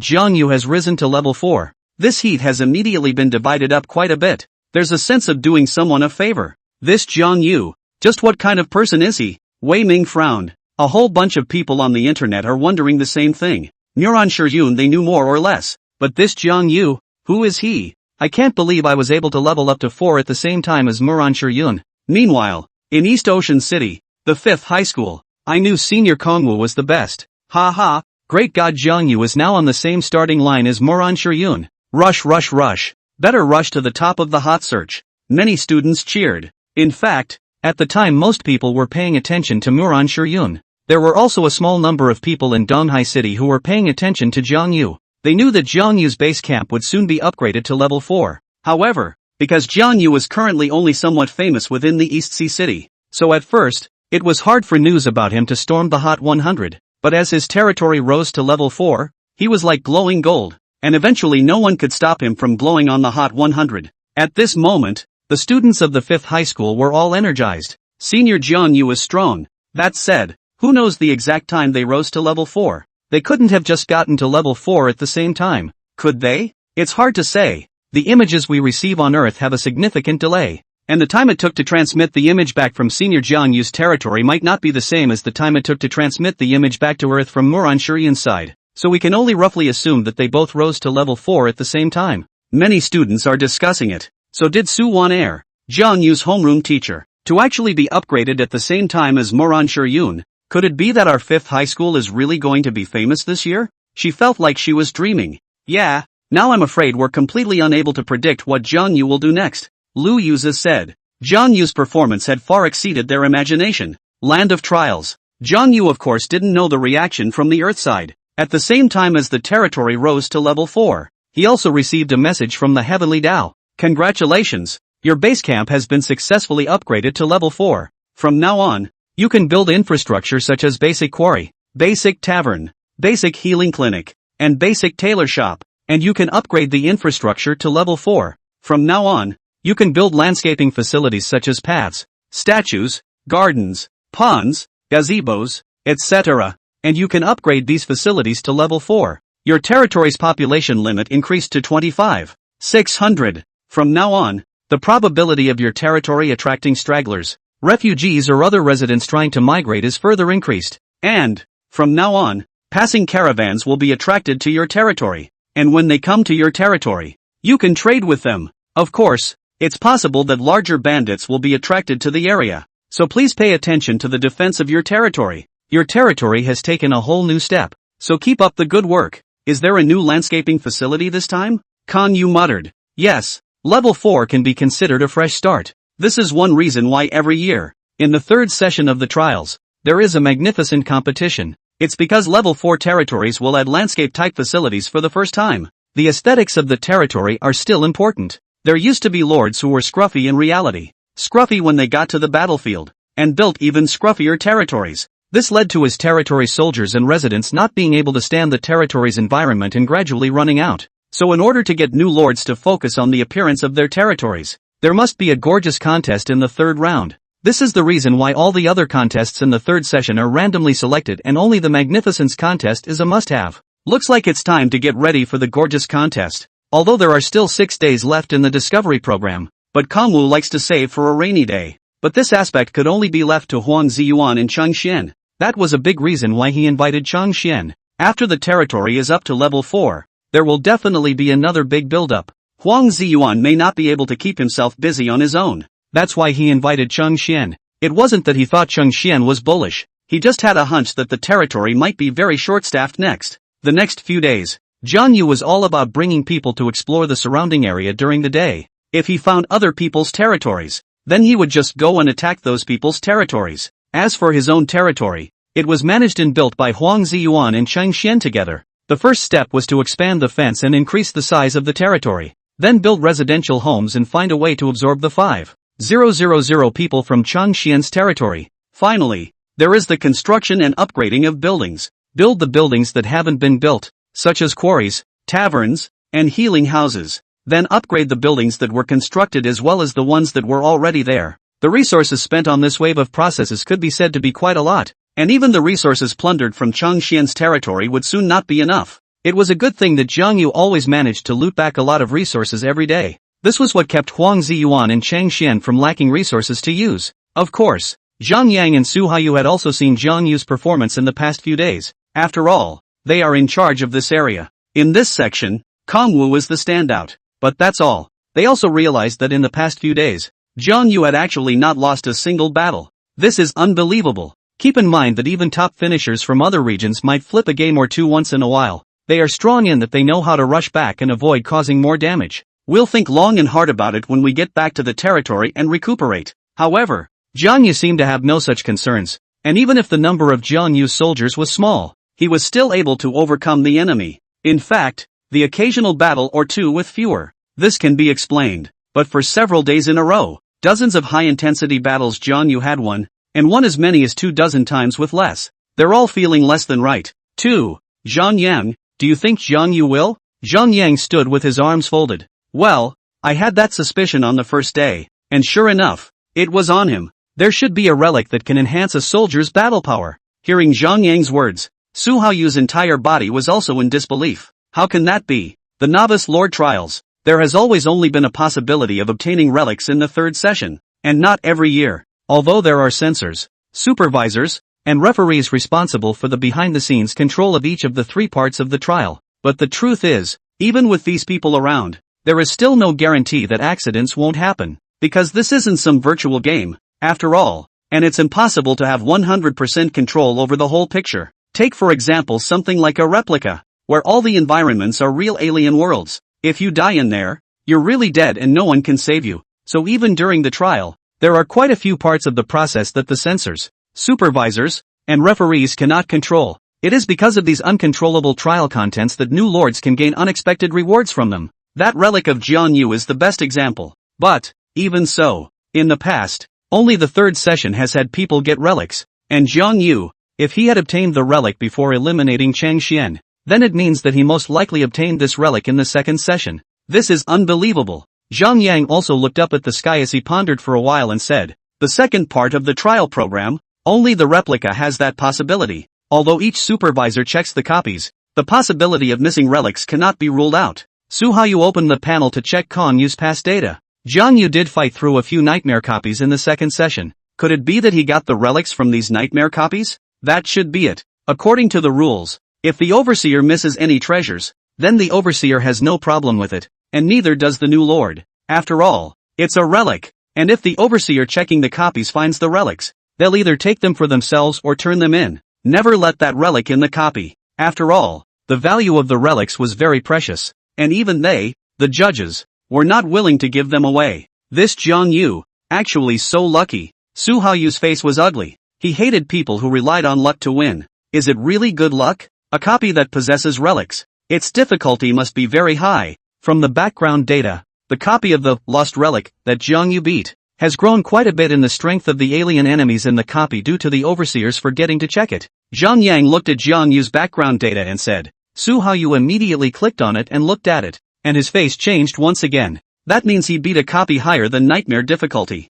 Jiang Yu has risen to level 4, this heat has immediately been divided up quite a bit. There's a sense of doing someone a favor. This Jiang Yu, just what kind of person is he? Wei Ming frowned. A whole bunch of people on the internet are wondering the same thing. Moran Shiryun they knew more or less, but this Jiang Yu, who is he? I can't believe I was able to level up to 4 at the same time as Moran Shiryun. Meanwhile, in East Ocean City, the 5th high school, I knew Senior Kongwu was the best. Ha ha, great god Jiang Yu is now on the same starting line as Moran Shiryun. Rush rush rush. Better rush to the top of the hot search. Many students cheered. In fact, at the time most people were paying attention to Moran Shiryun. There were also a small number of people in Donghai City who were paying attention to Jiang Yu. They knew that Jiang Yu's base camp would soon be upgraded to level 4. However, because Jiang Yu was currently only somewhat famous within the East Sea City. So at first, it was hard for news about him to storm the Hot 100, but as his territory rose to level 4, he was like glowing gold, and eventually no one could stop him from glowing on the Hot 100. At this moment, the students of the 5th high school were all energized. Senior Jiang Yu was strong. That said, who knows the exact time they rose to level 4? They couldn't have just gotten to level 4 at the same time, could they? It's hard to say. The images we receive on Earth have a significant delay, and the time it took to transmit the image back from Senior Jiang Yu's territory might not be the same as the time it took to transmit the image back to Earth from Muran Shurian's side, so we can only roughly assume that they both rose to level 4 at the same time. Many students are discussing it. So did Su Wan-er, Jiang Yu's homeroom teacher, to actually be upgraded at the same time as Muran Shurian? Could it be that our 5th high school is really going to be famous this year? She felt like she was dreaming. Yeah, now I'm afraid we're completely unable to predict what Jiang Yu will do next. Lu Yuza said. Jiang Yu's performance had far exceeded their imagination. Land of trials. Jiang Yu of course didn't know the reaction from the Earth side. At the same time as the territory rose to level 4, he also received a message from the Heavenly Tao. Congratulations, your base camp has been successfully upgraded to level 4. From now on, you can build infrastructure such as basic quarry, basic tavern, basic healing clinic, and basic tailor shop, and you can upgrade the infrastructure to level 4. From now on, you can build landscaping facilities such as paths, statues, gardens, ponds, gazebos, etc., and you can upgrade these facilities to level 4. Your territory's population limit increased to 25,600. From now on, the probability of your territory attracting stragglers, refugees or other residents trying to migrate is further increased. And, from now on, passing caravans will be attracted to your territory. And when they come to your territory, you can trade with them. Of course, it's possible that larger bandits will be attracted to the area. So please pay attention to the defense of your territory. Your territory has taken a whole new step. So keep up the good work. Is there a new landscaping facility this time? Guan Yu muttered. Yes. Level 4 can be considered a fresh start. This is one reason why every year, in the 3rd session of the trials, there is a magnificent competition. It's because level 4 territories will add landscape-type facilities for the first time. The aesthetics of the territory are still important. There used to be lords who were scruffy in reality, scruffy when they got to the battlefield, and built even scruffier territories. This led to his territory's soldiers and residents not being able to stand the territory's environment and gradually running out. So in order to get new lords to focus on the appearance of their territories, there must be a gorgeous contest in the 3rd round. This is the reason why all the other contests in the 3rd session are randomly selected and only the Magnificence contest is a must-have. Looks like it's time to get ready for the gorgeous contest. Although there are still 6 days left in the discovery program, but Kangwu likes to save for a rainy day. But this aspect could only be left to Huang Ziyuan and Cheng Xian. That was a big reason why he invited Cheng Xian. After the territory is up to level 4, there will definitely be another big build-up. Huang Ziyuan may not be able to keep himself busy on his own. That's why he invited Cheng Xian. It wasn't that he thought Cheng Xian was bullish. He just had a hunch that the territory might be very short-staffed next. The next few days, Jiang Yu was all about bringing people to explore the surrounding area during the day. If he found other people's territories, then he would just go and attack those people's territories. As for his own territory, it was managed and built by Huang Ziyuan and Cheng Xian together. The first step was to expand the fence and increase the size of the territory. Then build residential homes and find a way to absorb the 5,000 people from Cheng Xian's territory. Finally, there is the construction and upgrading of buildings. Build the buildings that haven't been built, such as quarries, taverns, and healing houses. Then upgrade the buildings that were constructed as well as the ones that were already there. The resources spent on this wave of processes could be said to be quite a lot. And even the resources plundered from Cheng Xian's territory would soon not be enough. It was a good thing that Jiang Yu always managed to loot back a lot of resources every day. This was what kept Huang Ziyuan and Cheng Xian from lacking resources to use. Of course, Zhang Liang and Su Hayu had also seen Jiang Yu's performance in the past few days. After all, they are in charge of this area. In this section, Kangwu is the standout. But that's all. They also realized that in the past few days, Jiang Yu had actually not lost a single battle. This is unbelievable. Keep in mind that even top finishers from other regions might flip a game or two once in a while. They are strong in that they know how to rush back and avoid causing more damage. We'll think long and hard about it when we get back to the territory and recuperate. However, Jiang Yu seemed to have no such concerns, and even if the number of Jiang Yu's soldiers was small, he was still able to overcome the enemy. In fact, the occasional battle or two with fewer. This can be explained. but for several days in a row. Dozens of high-intensity battles Jiang Yu had won, and won as many as 24 times with less. They're all feeling less than right. 2. Zhang Liang, do you think Jiang Yu will? Zhang Liang stood with his arms folded. Well, I had that suspicion on the first day, and sure enough, it was on him. There should be a relic that can enhance a soldier's battle power. Hearing Zhang Liang's words, Su Haoyu's entire body was also in disbelief. How can that be? The Novice Lord Trials. There has always only been a possibility of obtaining relics in the third session, and not every year. Although there are censors, supervisors, and referees responsible for the behind-the-scenes control of each of the three parts of the trial. But the truth is, even with these people around, there is still no guarantee that accidents won't happen, because this isn't some virtual game, after all, and it's impossible to have 100% control over the whole picture. Take for example something like a replica, where all the environments are real alien worlds. If you die in there, you're really dead and no one can save you. So even during the trial, there are quite a few parts of the process that the censors, supervisors, and referees cannot control. It is because of these uncontrollable trial contents that new lords can gain unexpected rewards from them. That relic of Jiang Yu is the best example. But, even so, in the past, only the third session has had people get relics, and Jiang Yu, if he had obtained the relic before eliminating Chang Xian, then it means that he most likely obtained this relic in the second session. This is unbelievable. Zhang Liang also looked up at the sky as he pondered for a while and said, the second part of the trial program, only the replica has that possibility. Although each supervisor checks the copies, the possibility of missing relics cannot be ruled out. Su Haoyu opened the panel to check Guan Yu's past data. Jiang Yu did fight through a few nightmare copies in the second session. Could it be that he got the relics from these nightmare copies? That should be it. According to the rules, if the overseer misses any treasures, then the overseer has no problem with it, and neither does the new lord. After all, it's a relic, and if the overseer checking the copies finds the relics, they'll either take them for themselves or turn them in. Never let that relic in the copy. After all, the value of the relics was very precious, and even they, the judges, were not willing to give them away. This Jiang Yu, actually so lucky. Su Haoyu's face was ugly. He hated people who relied on luck to win. Is it really good luck? A copy that possesses relics. Its difficulty must be very high. From the background data, the copy of the lost relic that Jiang Yu beat has grown quite a bit in the strength of the alien enemies in the copy due to the overseers forgetting to check it. Zhang Liang looked at Jiang Yu's background data and said. Su Haoyu immediately clicked on it and looked at it, and his face changed once again. That means he beat a copy higher than nightmare difficulty.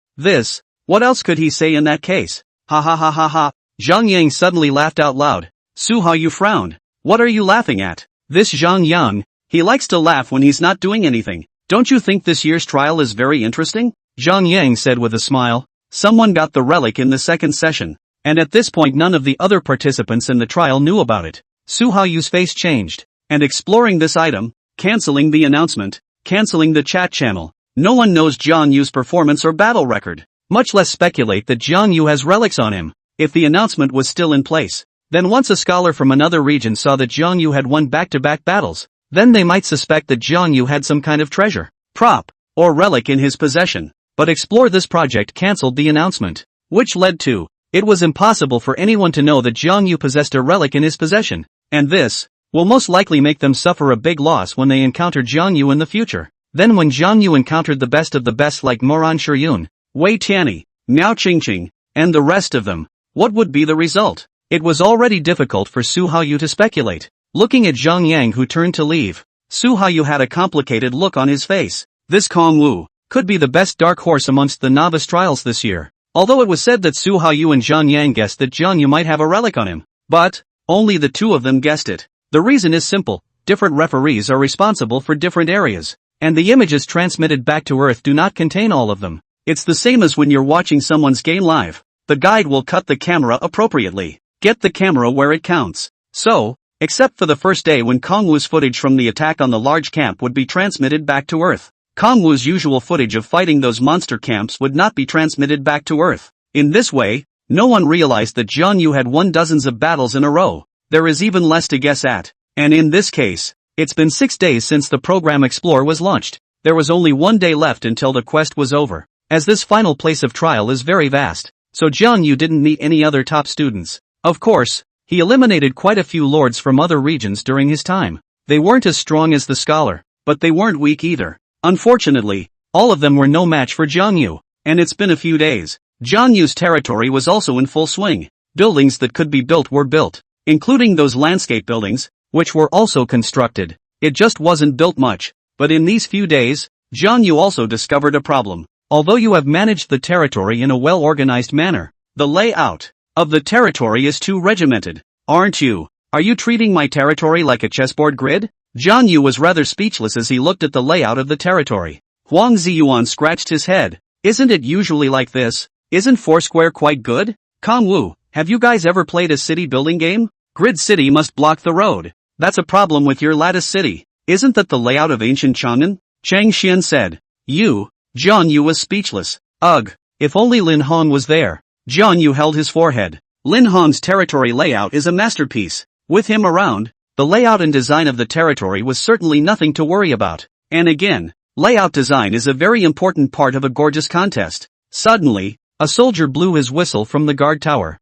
What else could he say in that case? Ha ha ha ha ha. Zhang Liang suddenly laughed out loud. Su Haoyu frowned. What are you laughing at? This Zhang Liang, he likes to laugh when he's not doing anything. Don't you think this year's trial is very interesting? Zhang Liang said with a smile. Someone got the relic in the second session, and at this point none of the other participants in the trial knew about it. Su Haoyu's face changed, and exploring this item, canceling the announcement, canceling the chat channel. No one knows Jiang Yu's performance or battle record, much less speculate that Jiang Yu has relics on him. If the announcement was still in place, then once a scholar from another region saw that Jiang Yu had won back-to-back battles, then they might suspect that Jiang Yu had some kind of treasure, prop, or relic in his possession. But Explore This Project cancelled the announcement, which led to, it was impossible for anyone to know that Jiang Yu possessed a relic in his possession, and this will most likely make them suffer a big loss when they encounter Jiang Yu in the future. Then when Jiang Yu encountered the best of the best like Moran Shiyun, Wei Tianyi, Miao Qingqing, and the rest of them, what would be the result? It was already difficult for Su Haoyu to speculate. Looking at Zhang Liang who turned to leave, Su Haoyu had a complicated look on his face. This Kong Wu could be the best dark horse amongst the novice trials this year. Although it was said that Su Haoyu and Zhang Liang guessed that Jiang Yu might have a relic on him, but only the two of them guessed it. The reason is simple. Different referees are responsible for different areas, and the images transmitted back to Earth do not contain all of them. It's the same as when you're watching someone's game live. The guide will cut the camera appropriately. Get the camera where it counts. So, except for the first day when Kong Wu's footage from the attack on the large camp would be transmitted back to Earth, Kong Wu's usual footage of fighting those monster camps would not be transmitted back to Earth. In this way, no one realized that Jiang Yu had won dozens of battles in a row. There is even less to guess at. And in this case, it's been 6 days since the program Explore was launched. There was only 1 day left until the quest was over. As this final place of trial is very vast, so Jiang Yu didn't meet any other top students. Of course, he eliminated quite a few lords from other regions during his time. They weren't as strong as the scholar, but they weren't weak either. Unfortunately, All of them were no match for Jiang Yu. And it's been a few days. Jiang Yu's territory was also in full swing. Buildings that could be built were built, including those landscape buildings, which were also constructed. It just wasn't built much. But in these few days, Jiang Yu also discovered a problem. Although you have managed the territory in a well-organized manner, the layout of the territory is too regimented, aren't you? Are you treating my territory like a chessboard grid? Jiang Yu was rather speechless as he looked at the layout of the territory. Huang Ziyuan scratched his head. Isn't it usually like this? Isn't Foursquare quite good? Kangwu, have you guys ever played a city building game? Grid city must block the road. That's a problem with your lattice city. Isn't that the layout of ancient Chang'an? Chang Xian said. Jiang Yu was speechless. Ugh, if only Lin Hong was there. Jiang Yu held his forehead. Lin Hong's territory layout is a masterpiece. With him around, the layout and design of the territory was certainly nothing to worry about. And again, layout design is a very important part of a gorgeous contest. Suddenly, a soldier blew his whistle from the guard tower.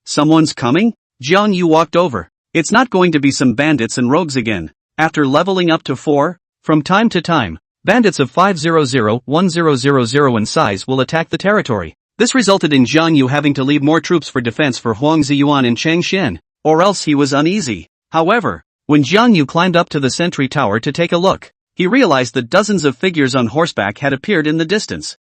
Someone's coming? Jiang Yu walked over. It's not going to be some bandits and rogues again. After leveling up to 4, from time to time, bandits of 500-1000 in size will attack the territory. This resulted in Jiang Yu having to leave more troops for defense for Huang Ziyuan and Chang Xian, or else he was uneasy. However, when Jiang Yu climbed up to the sentry tower to take a look, he realized that dozens of figures on horseback had appeared in the distance.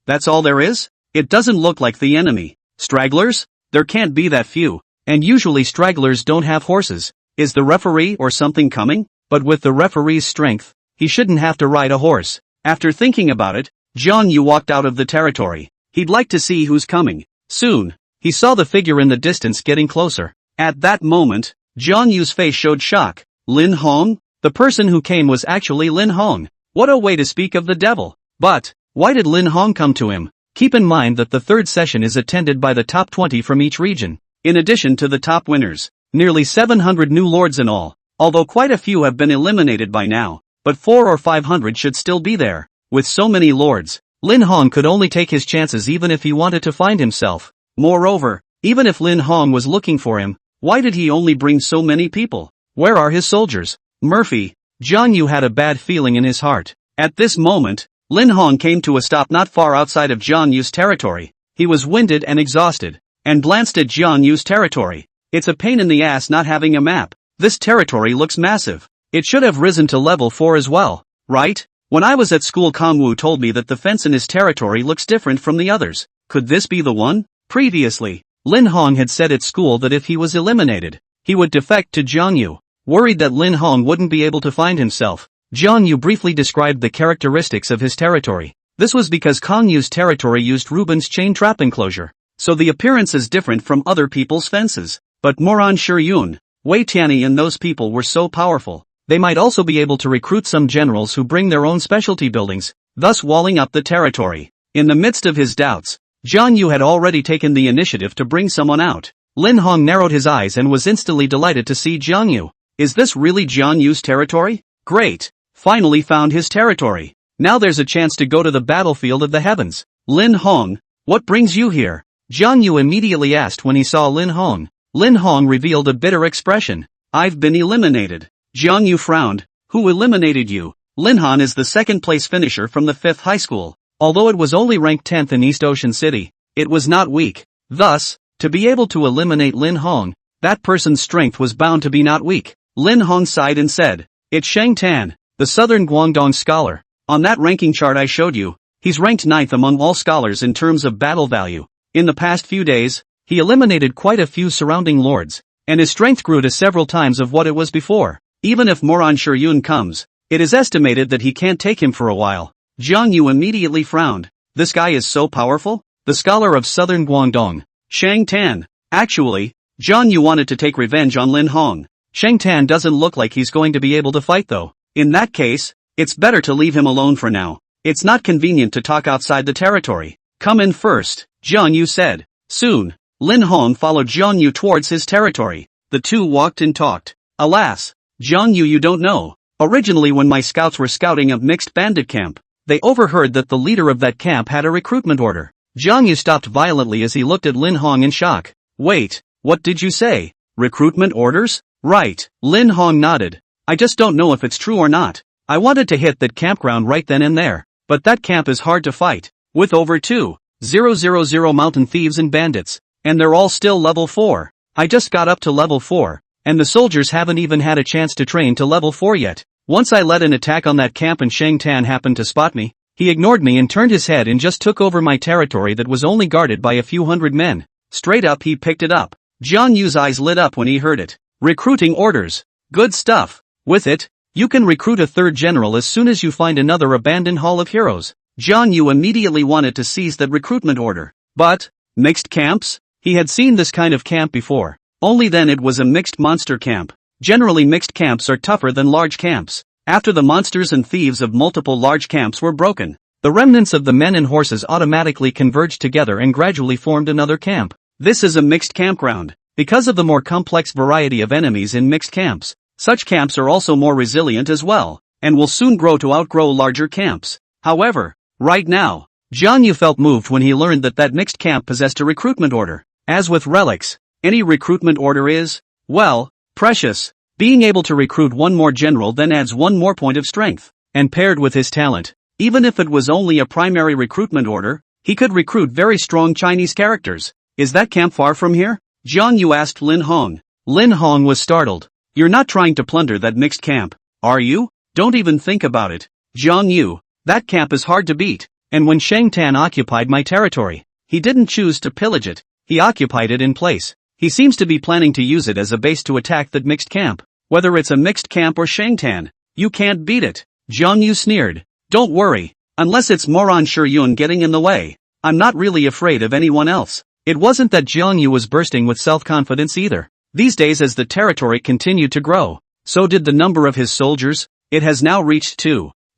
That's all there is? It doesn't look like the enemy. Stragglers? There can't be that few. And usually stragglers don't have horses. Is the referee or something coming? But with the referee's strength, he shouldn't have to ride a horse. After thinking about it, Jiang Yu walked out of the territory. He'd like to see who's coming. Soon, he saw the figure in the distance getting closer. At that moment, Jiang Yu's face showed shock. Lin Hong? The person who came was actually Lin Hong. What a way to speak of the devil. But, why did Lin Hong come to him? Keep in mind that the third session is attended by the top 20 from each region, in addition to the top winners. Nearly 700 new lords in all, although quite a few have been eliminated by now, but 400 or 500 should still be there. With so many lords, Lin Hong could only take his chances even if he wanted to find himself. Moreover, even if Lin Hong was looking for him, why did he only bring so many people? Where are his soldiers? Murphy. Jiang Yu had a bad feeling in his heart. At this moment, Lin Hong came to a stop not far outside of Jiang Yu's territory. He was winded and exhausted, and glanced at Jiang Yu's territory. It's a pain in the ass not having a map. This territory looks massive. It should have risen to level 4 as well, right? When I was at school, Kangwu told me that the fence in his territory looks different from the others. Could this be the one? Previously, Lin Hong had said at school that if he was eliminated, he would defect to Jiang Yu. Worried that Lin Hong wouldn't be able to find himself, Jiang Yu briefly described the characteristics of his territory. This was because Kang Yu's territory used Ruben's chain trap enclosure, so the appearance is different from other people's fences. But Moran Shiyun, Wei Tianyi and those people were so powerful, they might also be able to recruit some generals who bring their own specialty buildings, thus walling up the territory. In the midst of his doubts, Jiang Yu had already taken the initiative to bring someone out. Lin Hong narrowed his eyes and was instantly delighted to see Jiang Yu. Is this really Jiang Yu's territory? Great! Finally found his territory. Now there's a chance to go to the battlefield of the heavens. Lin Hong, what brings you here? Jiang Yu immediately asked when he saw Lin Hong. Lin Hong revealed a bitter expression. I've been eliminated. Jiang Yu frowned. Who eliminated you? Lin Hong is the second place finisher from the 5th high school. Although it was only ranked 10th in East Ocean City, it was not weak. Thus, to be able to eliminate Lin Hong, that person's strength was bound to be not weak. Lin Hong sighed and said, it's Shang Tan, the Southern Guangdong scholar. On that ranking chart I showed you, he's ranked 9th among all scholars in terms of battle value. In the past few days, he eliminated quite a few surrounding lords, and his strength grew to several times of what it was before. Even if Moran Shiyun comes, it is estimated that he can't take him for a while. Jiang Yu immediately frowned. This guy is so powerful? The scholar of Southern Guangdong, Shang Tan. Actually, Jiang Yu wanted to take revenge on Lin Hong. Shang Tan doesn't look like he's going to be able to fight though. In that case, it's better to leave him alone for now. It's not convenient to talk outside the territory. Come in first, Jiang Yu said. Soon, Lin Hong followed Jiang Yu towards his territory. The two walked and talked. Alas, Jiang Yu, you don't know. Originally when my scouts were scouting a mixed bandit camp, they overheard that the leader of that camp had a recruitment order. Jiang Yu stopped violently as he looked at Lin Hong in shock. Wait, what did you say? Recruitment orders? Right, Lin Hong nodded. I just don't know if it's true or not. I wanted to hit that campground right then and there. but that camp is hard to fight, with over 2,000 mountain thieves and bandits, and they're all still level 4. I just got up to level 4, and the soldiers haven't even had a chance to train to level 4 yet. Once I led an attack on that camp and Shang Tan happened to spot me. He ignored me and turned his head and just took over my territory that was only guarded by a few hundred men. Straight up he picked it up. Jiang Yu's eyes lit up when he heard it. Recruiting orders. Good stuff. With it, you can recruit a third general as soon as you find another abandoned hall of heroes. Jiang Yu immediately wanted to seize that recruitment order. But, mixed camps? He had seen this kind of camp before. Only then it was a mixed monster camp. Generally mixed camps are tougher than large camps. After the monsters and thieves of multiple large camps were broken, the remnants of the men and horses automatically converged together and gradually formed another camp. This is a mixed campground. Because of the more complex variety of enemies in mixed camps, such camps are also more resilient as well, and will soon grow to outgrow larger camps. However, right now, Jiang Yu felt moved when he learned that mixed camp possessed a recruitment order. As with relics, any recruitment order is, well, precious. Being able to recruit one more general then adds one more point of strength, and paired with his talent, even if it was only a primary recruitment order, he could recruit very strong Chinese characters. Is that camp far from here? Jiang Yu asked Lin Hong. Lin Hong was startled. You're not trying to plunder that mixed camp, are you? Don't even think about it. Jiang Yu, that camp is hard to beat, and when Shang Tan occupied my territory, he didn't choose to pillage it, he occupied it in place. He seems to be planning to use it as a base to attack that mixed camp. Whether it's a mixed camp or Shang Tan, you can't beat it. Jiang Yu sneered. Don't worry, unless it's moron Shi Yun getting in the way. I'm not really afraid of anyone else. It wasn't that Jiang Yu was bursting with self-confidence either. These days as the territory continued to grow, so did the number of his soldiers. It has now reached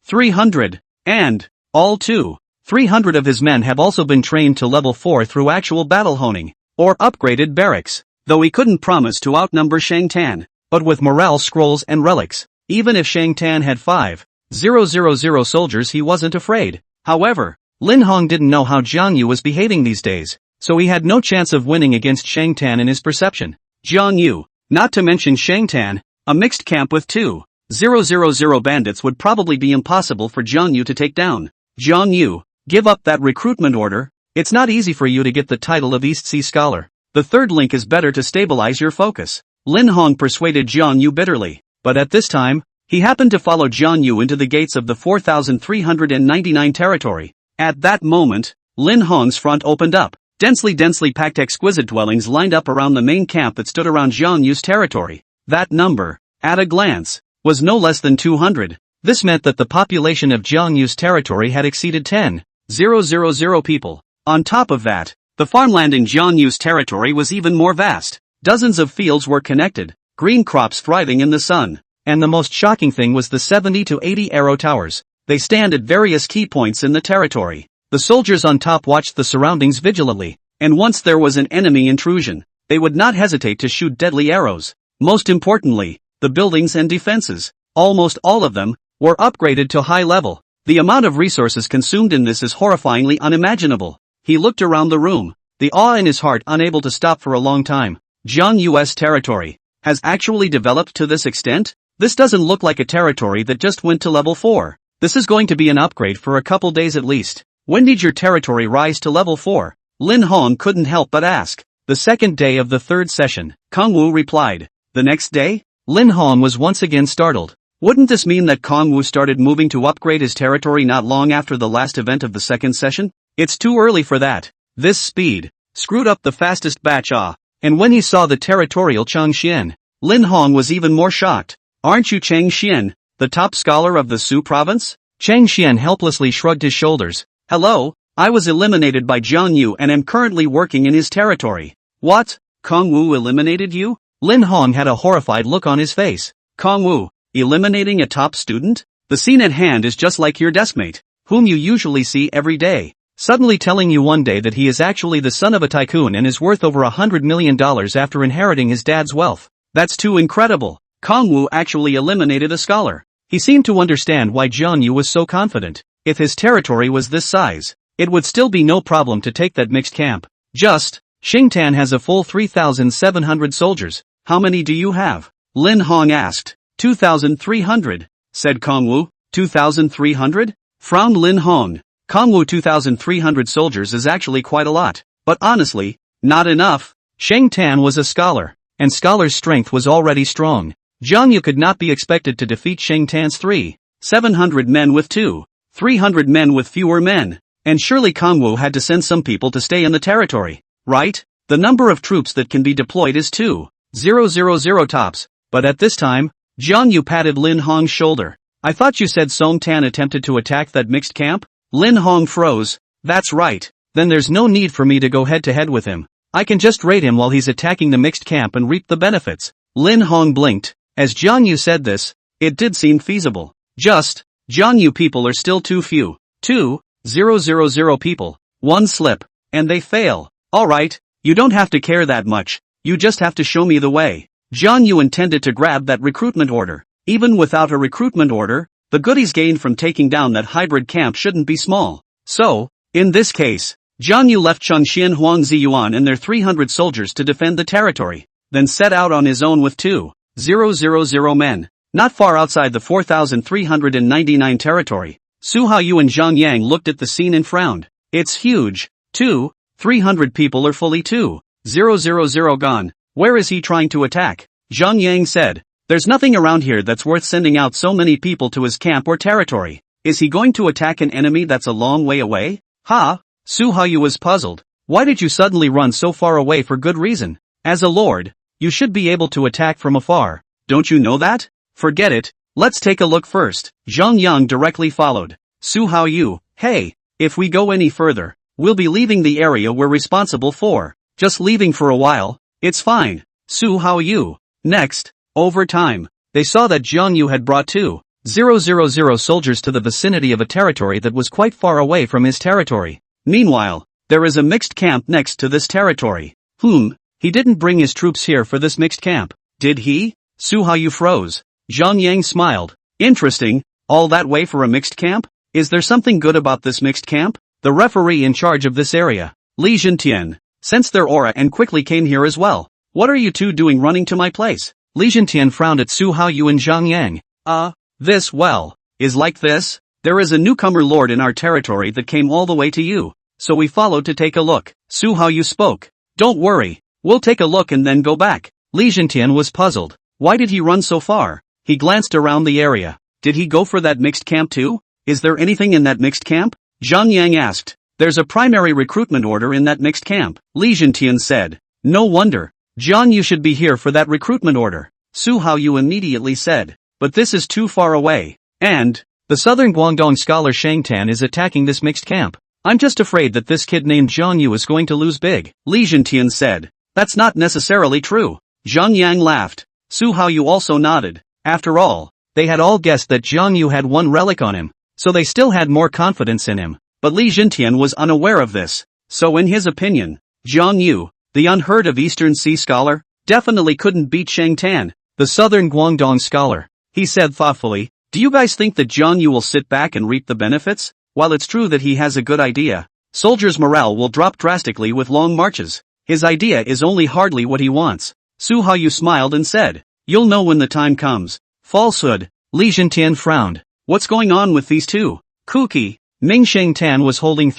300, and all 300 of his men have also been trained to level 4 through actual battle honing, or upgraded barracks, though he couldn't promise to outnumber Shang Tan. But with morale scrolls and relics, even if Shang Tan had 5,000 soldiers he wasn't afraid. However, Lin Hong didn't know how Jiang Yu was behaving these days, so he had no chance of winning against Shang Tan in his perception. Jiang Yu, not to mention Shang Tan, a mixed camp with 2,000 bandits would probably be impossible for Jiang Yu to take down. Jiang Yu, give up that recruitment order. It's not easy for you to get the title of East Sea Scholar. The third link is better to stabilize your focus. Lin Hong persuaded Jiang Yu bitterly, but at this time, he happened to follow Jiang Yu into the gates of the 4,399 territory. At that moment, Lin Hong's front opened up. Densely packed exquisite dwellings lined up around the main camp that stood around Jiang Yu's territory. That number, at a glance, was no less than 200. This meant that the population of Jiang Yu's territory had exceeded 10,000 people. On top of that, the farmland in Jiang Yu's territory was even more vast. Dozens of fields were connected, green crops thriving in the sun. And the most shocking thing was the 70 to 80 arrow towers. They stand at various key points in the territory. The soldiers on top watched the surroundings vigilantly, and once there was an enemy intrusion, they would not hesitate to shoot deadly arrows. Most importantly, the buildings and defenses, almost all of them, were upgraded to high level. The amount of resources consumed in this is horrifyingly unimaginable. He looked around the room, the awe in his heart unable to stop for a long time. Jiang Yu's territory has actually developed to this extent? This doesn't look like a territory that just went to level 4. This is going to be an upgrade for a couple days at least. When did your territory rise to level 4? Lin Hong couldn't help but ask. The second day of the third session, Kong Wu replied. The next day? Lin Hong was once again startled. Wouldn't this mean that Kong Wu started moving to upgrade his territory not long after the last event of the second session? It's too early for that. This speed screwed up the fastest batch. And when he saw the territorial Chang Xian, Lin Hong was even more shocked. Aren't you Chang Xian, the top scholar of the Su province? Chang Xian helplessly shrugged his shoulders. Hello, I was eliminated by Jiang Yu and am currently working in his territory. What? Kong Wu eliminated you? Lin Hong had a horrified look on his face. Kong Wu, eliminating a top student? The scene at hand is just like your deskmate, whom you usually see every day, suddenly telling you one day that he is actually the son of a tycoon and is worth over $100 million after inheriting his dad's wealth. That's too incredible. Kong Wu actually eliminated a scholar. He seemed to understand why Jiang Yu was so confident. If his territory was this size, it would still be no problem to take that mixed camp. Just, Xingtan has a full 3,700 soldiers. How many do you have? Lin Hong asked. 2,300, said Kong Wu. 2,300? Frowned Lin Hong. Kongwu 2,300 soldiers is actually quite a lot. But honestly, not enough. Sheng Tan was a scholar, and scholar's strength was already strong. Jiang Yu could not be expected to defeat Sheng Tan's 700 men with 300 men with fewer men. And surely Kongwu had to send some people to stay in the territory, right? The number of troops that can be deployed is 2,000 tops. But at this time, Jiang Yu patted Lin Hong's shoulder. I thought you said Song Tan attempted to attack that mixed camp? Lin Hong froze. That's right. Then there's no need for me to go head-to-head with him. I can just raid him while he's attacking the mixed camp and reap the benefits. Lin Hong blinked. As Jiang Yu said this, it did seem feasible. Just, Jiang Yu people are still too few. 2,000 people. One slip, and they fail. Alright, you don't have to care that much. You just have to show me the way. Jiang Yu intended to grab that recruitment order. Even without a recruitment order, the goodies gained from taking down that hybrid camp shouldn't be small. So, in this case, Jiang Yu left Chengxian Huang Ziyuan and their 300 soldiers to defend the territory, then set out on his own with 2,000 men. Not far outside the 4,399 territory, Su Haoyu and Zhang Liang looked at the scene and frowned. It's huge. 300 people are fully 2,000 gone. Where is he trying to attack? Zhang Liang said. There's nothing around here that's worth sending out so many people to his camp or territory. Is he going to attack an enemy that's a long way away? Ha! Su Haoyu was puzzled. Why did you suddenly run so far away for good reason? As a lord, you should be able to attack from afar. Don't you know that? Forget it. Let's take a look first. Zhang Liang directly followed. Su Haoyu, hey, if we go any further, we'll be leaving the area we're responsible for. Just leaving for a while. It's fine. Su Haoyu. Next. Over time, they saw that Jiang Yu had brought 2,000 soldiers to the vicinity of a territory that was quite far away from his territory. Meanwhile, there is a mixed camp next to this territory. He didn't bring his troops here for this mixed camp, did he? Su Haoyu froze. Zhang Liang smiled. Interesting, all that way for a mixed camp? Is there something good about this mixed camp? The referee in charge of this area, Li Zhentian, sensed their aura and quickly came here as well. What are you two doing running to my place? Li Zhentian frowned at Su Haoyu and Zhang Liang. This, well, is like this? There is a newcomer lord in our territory that came all the way to you, so we followed to take a look. Su Haoyu spoke. Don't worry, we'll take a look and then go back. Li Zhentian was puzzled. Why did he run so far? He glanced around the area. Did he go for that mixed camp too? Is there anything in that mixed camp? Zhang Liang asked. There's a primary recruitment order in that mixed camp. Li Zhentian said. No wonder. Jiang Yu should be here for that recruitment order. Su Haoyu immediately said. But this is too far away. And, the southern Guangdong scholar Sheng Tan is attacking this mixed camp. I'm just afraid that this kid named Jiang Yu is going to lose big. Li Zhentian said. That's not necessarily true. Zhang Liang laughed. Su Haoyu also nodded. After all, they had all guessed that Jiang Yu had one relic on him, so they still had more confidence in him. But Li Zhentian was unaware of this. So in his opinion, Jiang Yu, the unheard of Eastern Sea scholar, definitely couldn't beat Sheng Tan, the southern Guangdong scholar. He said thoughtfully, do you guys think that Jiang Yu will sit back and reap the benefits? While it's true that he has a good idea, soldiers' morale will drop drastically with long marches. His idea is only hardly what he wants. Su Haoyu smiled and said, you'll know when the time comes. Falsehood. Li Zhentian frowned. What's going on with these two? Kuki. Ming Sheng Tan was holding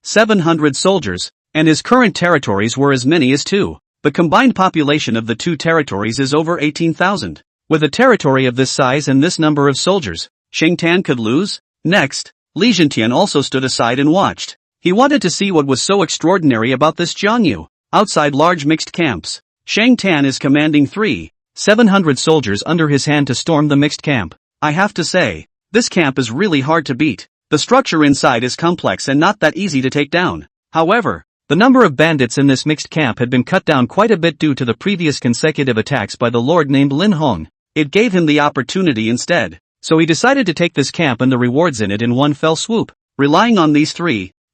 700 soldiers, and his current territories were as many as 2. The combined population of the two territories is over 18,000. With a territory of this size and this number of soldiers, Sheng Tan could lose? Next, Li Zhentian also stood aside and watched. He wanted to see what was so extraordinary about this Jiang Yu. Outside large mixed camps, Sheng Tan is commanding 700 soldiers under his hand to storm the mixed camp. I have to say, this camp is really hard to beat. The structure inside is complex and not that easy to take down. However, the number of bandits in this mixed camp had been cut down quite a bit due to the previous consecutive attacks by the lord named Lin Hong. It gave him the opportunity instead, so he decided to take this camp and the rewards in it in one fell swoop, relying on these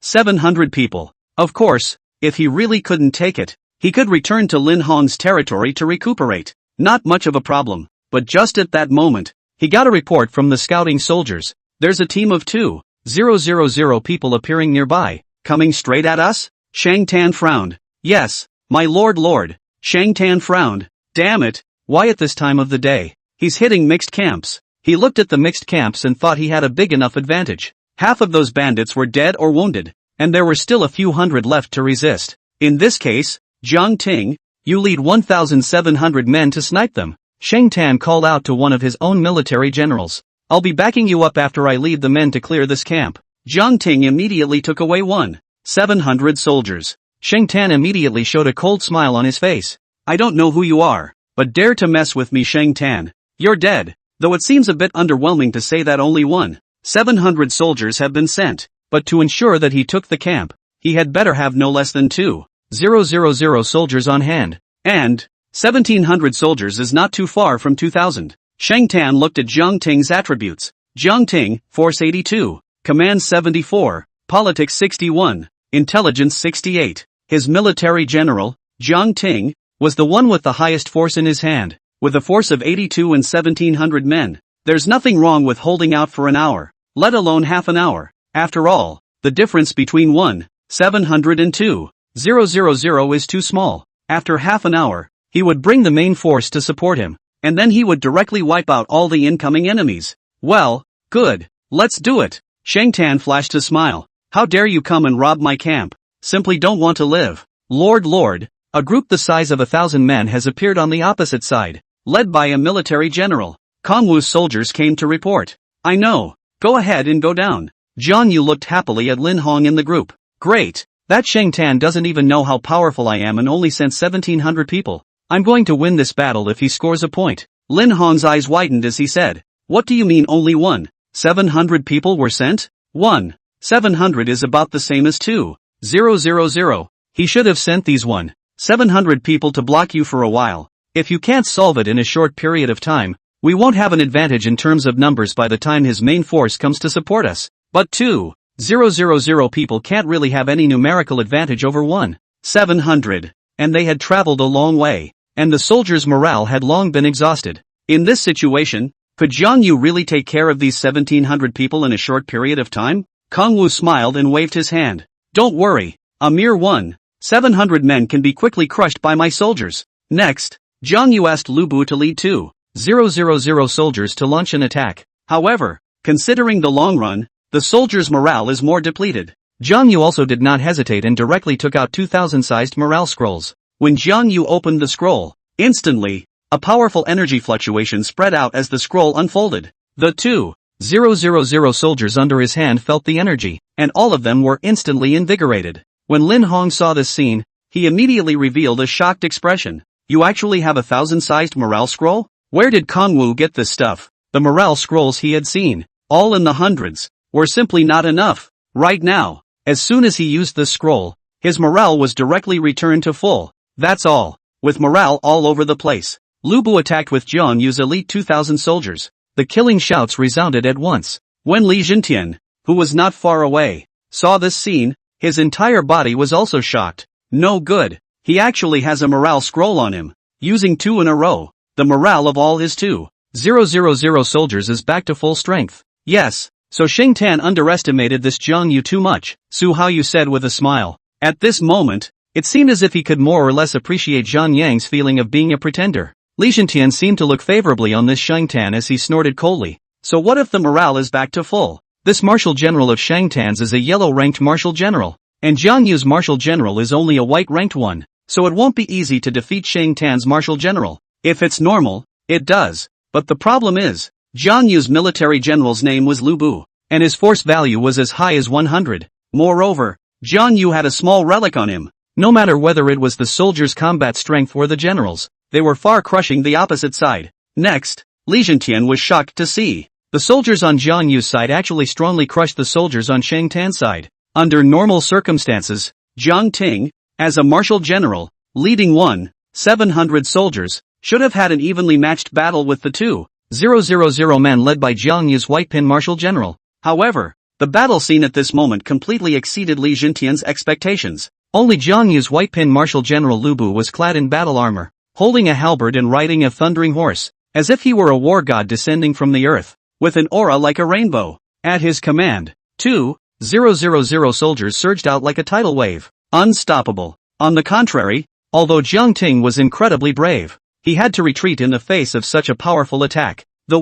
700 people. Of course, if he really couldn't take it, he could return to Lin Hong's territory to recuperate. Not much of a problem, but just at that moment, he got a report from the scouting soldiers. There's a team of 2,000 people appearing nearby, coming straight at us? Sheng Tan frowned. Yes, my lord. Sheng Tan frowned. Damn it, why at this time of the day? He's hitting mixed camps. He looked at the mixed camps and thought he had a big enough advantage. Half of those bandits were dead or wounded, and there were still a few hundred left to resist. In this case, Jiang Ting, you lead 1,700 men to snipe them. Sheng Tan called out to one of his own military generals. I'll be backing you up after I lead the men to clear this camp. Jiang Ting immediately took away 1,700 soldiers. Sheng Tan immediately showed a cold smile on his face. I don't know who you are, but dare to mess with me, Sheng Tan. You're dead. Though it seems a bit underwhelming to say that only 1,700 soldiers have been sent, but to ensure that he took the camp, he had better have no less than 2,000 soldiers on hand. And 1,700 soldiers is not too far from 2,000. Sheng Tan looked at Jiang Ting's attributes. Jiang Ting, Force 82, Command 74, Politics 61, Intelligence 68. His military general, Jiang Ting, was the one with the highest force in his hand, with a force of 82 and 1,700 men. There's nothing wrong with holding out for an hour, let alone half an hour. After all, the difference between 1,700 and 2,000 is too small. After half an hour, he would bring the main force to support him, and then he would directly wipe out all the incoming enemies. Well, good, let's do it. Sheng Tan flashed a smile. How dare you come and rob my camp? Simply don't want to live. Lord, a group the size of 1,000 men has appeared on the opposite side, led by a military general. Kongwu's soldiers came to report. I know. Go ahead and go down. Guan Yu looked happily at Lin Hong in the group. Great. That Sheng Tan doesn't even know how powerful I am and only sent 1,700 people. I'm going to win this battle if he scores a point. Lin Hong's eyes widened as he said. What do you mean only 1,700 people were sent? 1,700 is about the same as 2,000. He should have sent these 1,700 people to block you for a while. If you can't solve it in a short period of time, we won't have an advantage in terms of numbers by the time his main force comes to support us. But 2,000 people can't really have any numerical advantage over 1,700. And they had traveled a long way, and the soldiers' morale had long been exhausted. In this situation, could Jiang Yu really take care of these 1,700 people in a short period of time? Kongwu smiled and waved his hand. Don't worry, a mere 1,700 men can be quickly crushed by my soldiers. Next, Jiang Yu asked Lubu to lead 2,000 soldiers to launch an attack. However, considering the long run, the soldiers' morale is more depleted. Jiang Yu also did not hesitate and directly took out 2,000-sized morale scrolls. When Jiang Yu opened the scroll, instantly, a powerful energy fluctuation spread out as the scroll unfolded. The 2,000 soldiers under his hand felt the energy, and all of them were instantly invigorated. When Lin Hong saw this scene, he immediately revealed a shocked expression. You actually have a 1,000-sized morale scroll? Where did Kongwu get this stuff? The morale scrolls he had seen, all in the hundreds, were simply not enough. Right now, as soon as he used the scroll, his morale was directly returned to full. That's all. With morale all over the place, Lubu attacked with Jiang Yu's elite 2,000 soldiers. The killing shouts resounded at once. When Li Jintian, who was not far away, saw this scene, his entire body was also shocked. No good. He actually has a morale scroll on him. Using 2 in a row, the morale of all his 2,000 soldiers is back to full strength. Yes, so Sheng Tan underestimated this Jiang Yu too much, Su Haoyu said with a smile. At this moment, it seemed as if he could more or less appreciate Zhang Yang's feeling of being a pretender. Li Jintian seemed to look favorably on this Sheng Tan as he snorted coldly. So what if the morale is back to full? This martial general of Sheng Tan's is a yellow-ranked martial general, and Jiang Yu's martial general is only a white-ranked one, so it won't be easy to defeat Sheng Tan's martial general. If it's normal, it does. But the problem is, Jiang Yu's military general's name was Lubu, and his force value was as high as 100. Moreover, Jiang Yu had a small relic on him. No matter whether it was the soldiers' combat strength or the generals, they were far crushing the opposite side. Next, Li Jintian was shocked to see the soldiers on Jiang Yu's side actually strongly crushed the soldiers on Sheng Tan's side. Under normal circumstances, Jiang Ting, as a martial general, leading 1,700 soldiers, should have had an evenly matched battle with the 2,000 men led by Jiang Yu's white pin martial general. However, the battle scene at this moment completely exceeded Li Jintian's expectations. Only Jiang Yu's white pin martial general Lubu was clad in battle armor, holding a halberd and riding a thundering horse, as if he were a war god descending from the earth, with an aura like a rainbow. At his command, 2,000 soldiers surged out like a tidal wave, unstoppable. On the contrary, although Jiang Ting was incredibly brave, he had to retreat in the face of such a powerful attack. The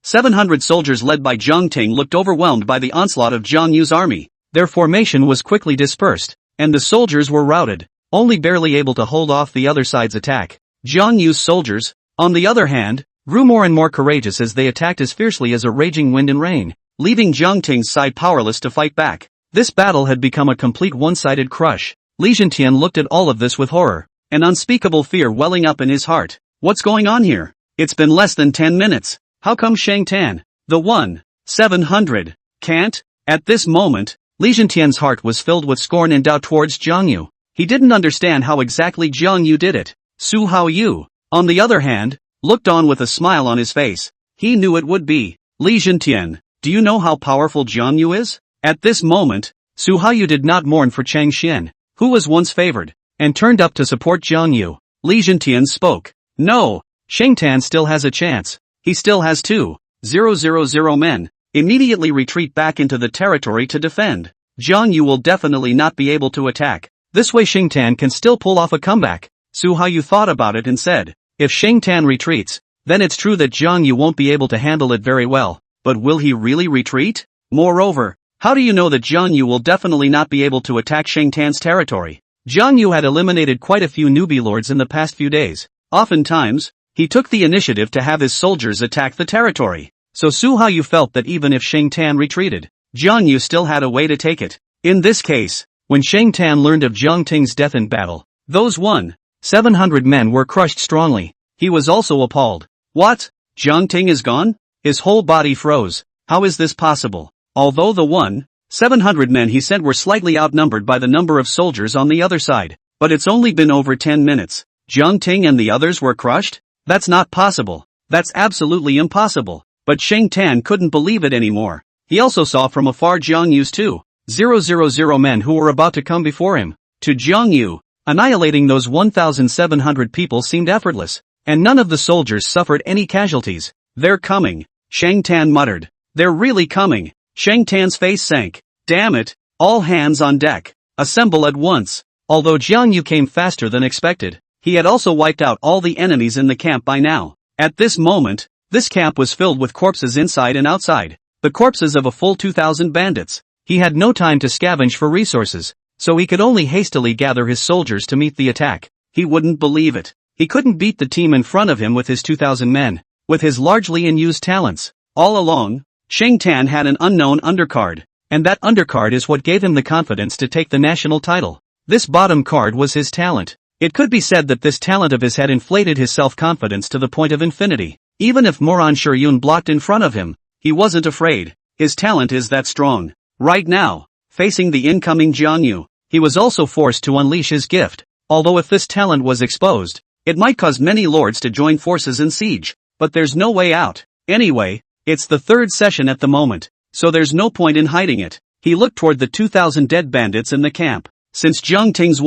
700 soldiers led by Jiang Ting looked overwhelmed by the onslaught of Jiang Yu's army. Their formation was quickly dispersed, and the soldiers were routed, only barely able to hold off the other side's attack. Jiang Yu's soldiers, on the other hand, grew more and more courageous as they attacked as fiercely as a raging wind and rain, leaving Jiang Ting's side powerless to fight back. This battle had become a complete one-sided crush. Li Zhentian looked at all of this with horror, an unspeakable fear welling up in his heart. What's going on here? It's been less than 10 minutes. How come Shang Tan, the 700, can't? At this moment, Li Zhentian's heart was filled with scorn and doubt towards Jiang Yu. He didn't understand how exactly Jiang Yu did it. Su Hao Yu, on the other hand, looked on with a smile on his face. He knew it would be. Li Zhentian, do you know how powerful Jiang Yu is? At this moment, Su Hao Yu did not mourn for Chang Xian, who was once favored, and turned up to support Jiang Yu. Li Zhentian spoke. No, Shang Tan still has a chance. He still has 2,000 men. Immediately retreat back into the territory to defend. Jiang Yu will definitely not be able to attack. This way Shang Tan can still pull off a comeback. Su Hao Yu thought about it and said, if Shang Tan retreats, then it's true that Jiang Yu won't be able to handle it very well, but will he really retreat? Moreover, how do you know that Jiang Yu will definitely not be able to attack Shang Tan's territory? Jiang Yu had eliminated quite a few newbie lords in the past few days. Oftentimes, he took the initiative to have his soldiers attack the territory. So Su Hao Yu felt that even if Shang Tan retreated, Jiang Yu still had a way to take it. In this case, when Shang Tan learned of Jiang Ting's death in battle, those 700 men were crushed strongly. He was also appalled. What? Jiang Ting is gone? His whole body froze. How is this possible? Although the 700 men he sent were slightly outnumbered by the number of soldiers on the other side, but it's only been over 10 minutes. Jiang Ting and the others were crushed? That's not possible. That's absolutely impossible. But Shang Tan couldn't believe it anymore. He also saw from afar Jiang Yu's 2,000 men who were about to come before him. To Jiang Yu, annihilating those 1,700 people seemed effortless, and none of the soldiers suffered any casualties. They're coming, Shang Tan muttered. They're really coming. Shang Tan's face sank. Damn it, all hands on deck. Assemble at once. Although Jiang Yu came faster than expected, he had also wiped out all the enemies in the camp by now. At this moment, this camp was filled with corpses inside and outside, the corpses of a full 2,000 bandits. He had no time to scavenge for resources, so he could only hastily gather his soldiers to meet the attack. He wouldn't believe it. He couldn't beat the team in front of him with his 2,000 men, with his largely unused talents. All along, Shang Tan had an unknown undercard, and that undercard is what gave him the confidence to take the national title. This bottom card was his talent. It could be said that this talent of his had inflated his self-confidence to the point of infinity. Even if Moran Shiryun blocked in front of him, he wasn't afraid. His talent is that strong. Right now, facing the incoming Jiang Yu, he was also forced to unleash his gift. Although if this talent was exposed, it might cause many lords to join forces in siege. But there's no way out. Anyway, it's the third session at the moment, so there's no point in hiding it. He looked toward the 2,000 dead bandits in the camp. Since Jiang Ting's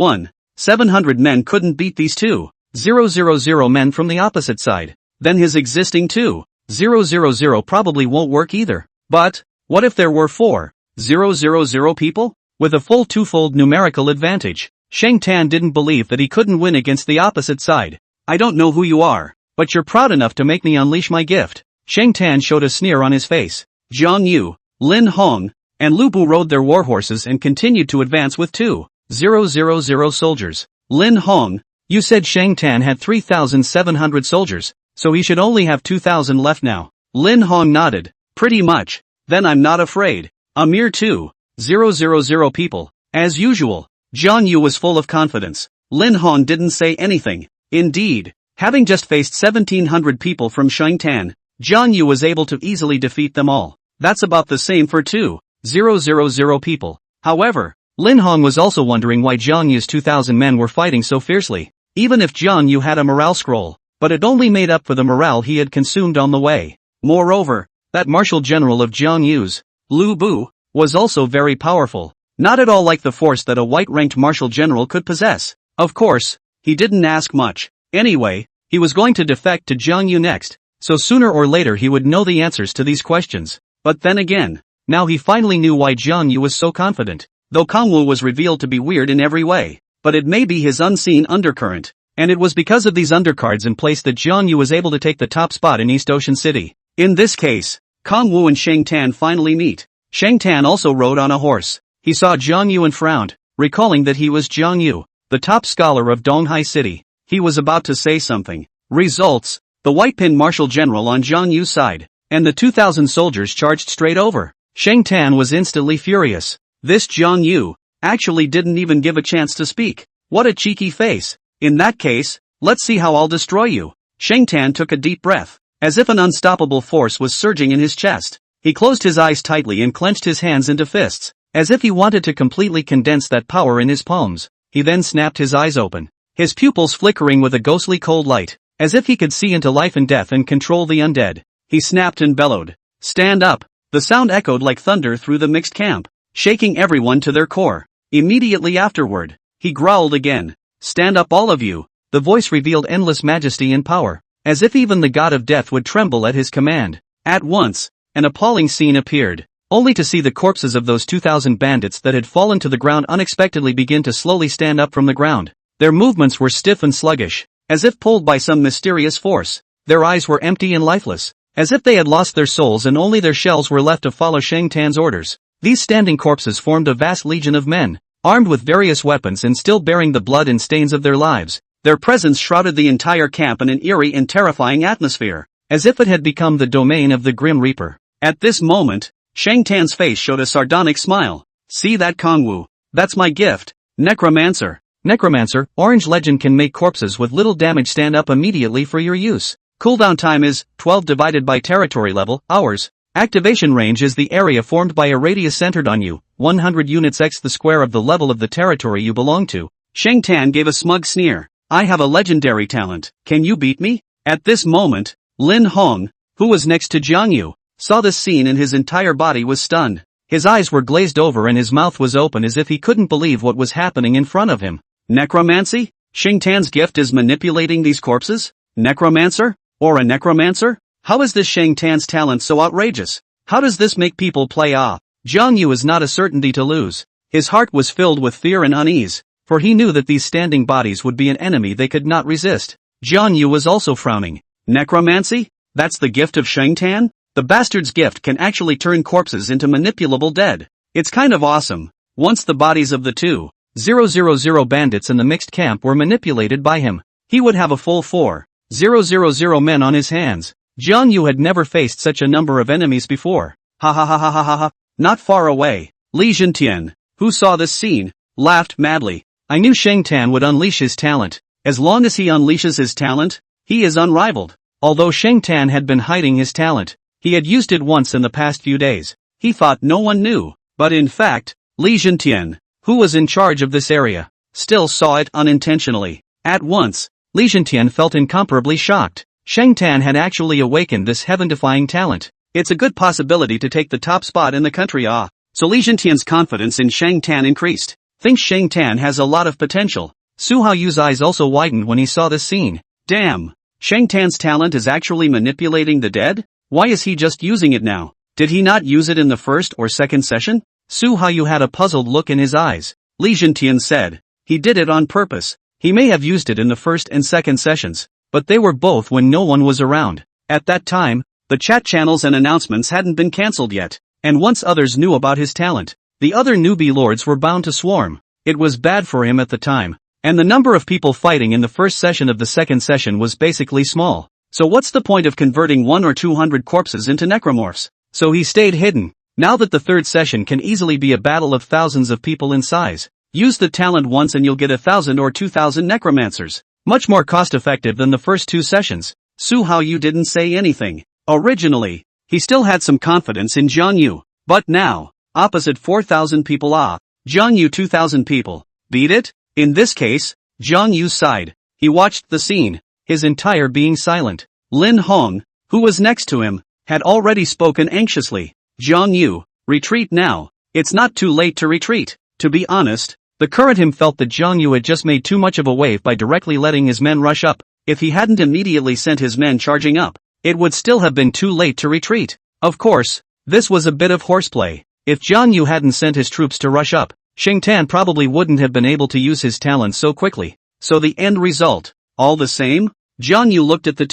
700 men couldn't beat these 2,000 men from the opposite side, then his existing 2,000 probably won't work either. But, what if there were 4,000 people? With a full twofold numerical advantage, Shang Tan didn't believe that he couldn't win against the opposite side. I don't know who you are, but you're proud enough to make me unleash my gift. Shang Tan showed a sneer on his face. Jiang Yu, Lin Hong, and Lubu rode their warhorses and continued to advance with 2,000 soldiers. Lin Hong, you said Shang Tan had 3,700 soldiers, so he should only have 2,000 left now. Lin Hong nodded. Pretty much. Then I'm not afraid. A mere 2,000 people. As usual, Jiang Yu was full of confidence. Lin Hong didn't say anything. Indeed, having just faced 1,700 people from Shang Tan, Jiang Yu was able to easily defeat them all. That's about the same for 2,000 people. However, Lin Hong was also wondering why Jiang Yu's 2,000 men were fighting so fiercely. Even if Jiang Yu had a morale scroll, but it only made up for the morale he had consumed on the way. Moreover, that martial general of Jiang Yu's, Lubu, was also very powerful. Not at all like the force that a white-ranked martial general could possess. Of course, he didn't ask much. Anyway, he was going to defect to Jiang Yu next, so sooner or later he would know the answers to these questions. But then again, now he finally knew why Jiang Yu was so confident. Though Kangwu was revealed to be weird in every way, but it may be his unseen undercurrent. And it was because of these undercards in place that Jiang Yu was able to take the top spot in East Ocean City. In this case, Kong Wu and Sheng Tan finally meet. Sheng Tan also rode on a horse. He saw Jiang Yu and frowned, recalling that he was Jiang Yu, the top scholar of Donghai City. He was about to say something. Results: the white pin marshal general on Jiang Yu's side, and the 2,000 soldiers charged straight over. Sheng Tan was instantly furious. This Jiang Yu actually didn't even give a chance to speak. What a cheeky face. In that case, let's see how I'll destroy you. Sheng Tan took a deep breath, as if an unstoppable force was surging in his chest. He closed his eyes tightly and clenched his hands into fists, as if he wanted to completely condense that power in his palms. He then snapped his eyes open, his pupils flickering with a ghostly cold light, as if he could see into life and death and control the undead. He snapped and bellowed, "Stand up!" The sound echoed like thunder through the mixed camp, shaking everyone to their core. Immediately afterward, he growled again, "Stand up all of you!" The voice revealed endless majesty and power, as if even the god of death would tremble at his command. At once, an appalling scene appeared, only to see the corpses of those 2,000 bandits that had fallen to the ground unexpectedly begin to slowly stand up from the ground. Their movements were stiff and sluggish, as if pulled by some mysterious force. Their eyes were empty and lifeless, as if they had lost their souls and only their shells were left to follow Sheng Tan's orders. These standing corpses formed a vast legion of men, armed with various weapons and still bearing the blood and stains of their lives. Their presence shrouded the entire camp in an eerie and terrifying atmosphere, as if it had become the domain of the Grim Reaper. At this moment, Sheng Tan's face showed a sardonic smile. "See that, Kong Wu? That's my gift. Necromancer." Necromancer, orange legend can make corpses with little damage stand up immediately for your use. Cooldown time is 12 divided by territory level, hours. Activation range is the area formed by a radius centered on you, 100 units x the square of the level of the territory you belong to. Sheng Tan gave a smug sneer. "I have a legendary talent. Can you beat me?" At this moment, Lin Hong, who was next to Jiang Yu, saw this scene and his entire body was stunned. His eyes were glazed over and his mouth was open as if he couldn't believe what was happening in front of him. Necromancy? Sheng Tan's gift is manipulating these corpses? Necromancer? Or a necromancer? How is this Sheng Tan's talent so outrageous? How does this make people play ah? Jiang Yu is not a certainty to lose. His heart was filled with fear and unease, for he knew that these standing bodies would be an enemy they could not resist. Jiang Yu was also frowning. Necromancy? That's the gift of Sheng Tan? The bastard's gift can actually turn corpses into manipulable dead. It's kind of awesome. Once the bodies of the 2,000 bandits in the mixed camp were manipulated by him, he would have a full 4,000 men on his hands. Jiang Yu had never faced such a number of enemies before. Ha ha ha ha ha ha ha. Not far away, Li Zhentian, who saw this scene, laughed madly. I knew Sheng Tan would unleash his talent. As long as he unleashes his talent, he is unrivaled. Although Sheng Tan had been hiding his talent, he had used it once in the past few days. He thought no one knew, but in fact, Li Zhentian, who was in charge of this area, still saw it unintentionally. At once, Li Zhentian felt incomparably shocked. Sheng Tan had actually awakened this heaven-defying talent. It's a good possibility to take the top spot in the country So Li Zhentian's confidence in Sheng Tan increased. Thinks Sheng Tan has a lot of potential. Su Haoyu's eyes also widened when he saw this scene. Damn! Sheng Tan's talent is actually manipulating the dead? Why is he just using it now? Did he not use it in the first or second session? Su Haoyu had a puzzled look in his eyes. Li Zhentian said, he did it on purpose. He may have used it in the first and second sessions, but they were both when no one was around. At that time, the chat channels and announcements hadn't been cancelled yet, and once others knew about his talent, the other newbie lords were bound to swarm. It was bad for him at the time, and the number of people fighting in the first session of the second session was basically small. So what's the point of converting 100 or 200 corpses into necromorphs? So he stayed hidden. Now that the third session can easily be a battle of thousands of people in size, use the talent once and you'll get 1,000 or 2,000 necromancers. Much more cost-effective than the first two sessions. Su Haoyu didn't say anything. Originally, he still had some confidence in Jiang Yu, but now, opposite 4,000 people Jiang Yu 2,000 people. Beat it? In this case, Jiang Yu's side. He watched the scene, his entire being silent. Lin Hong, who was next to him, had already spoken anxiously. Jiang Yu, retreat now. It's not too late to retreat. To be honest, the current him felt that Jiang Yu had just made too much of a wave by directly letting his men rush up. If he hadn't immediately sent his men charging up, it would still have been too late to retreat. Of course, this was a bit of horseplay. If Jiang Yu hadn't sent his troops to rush up, Sheng Tan probably wouldn't have been able to use his talents so quickly. So the end result. All the same, Jiang Yu looked at the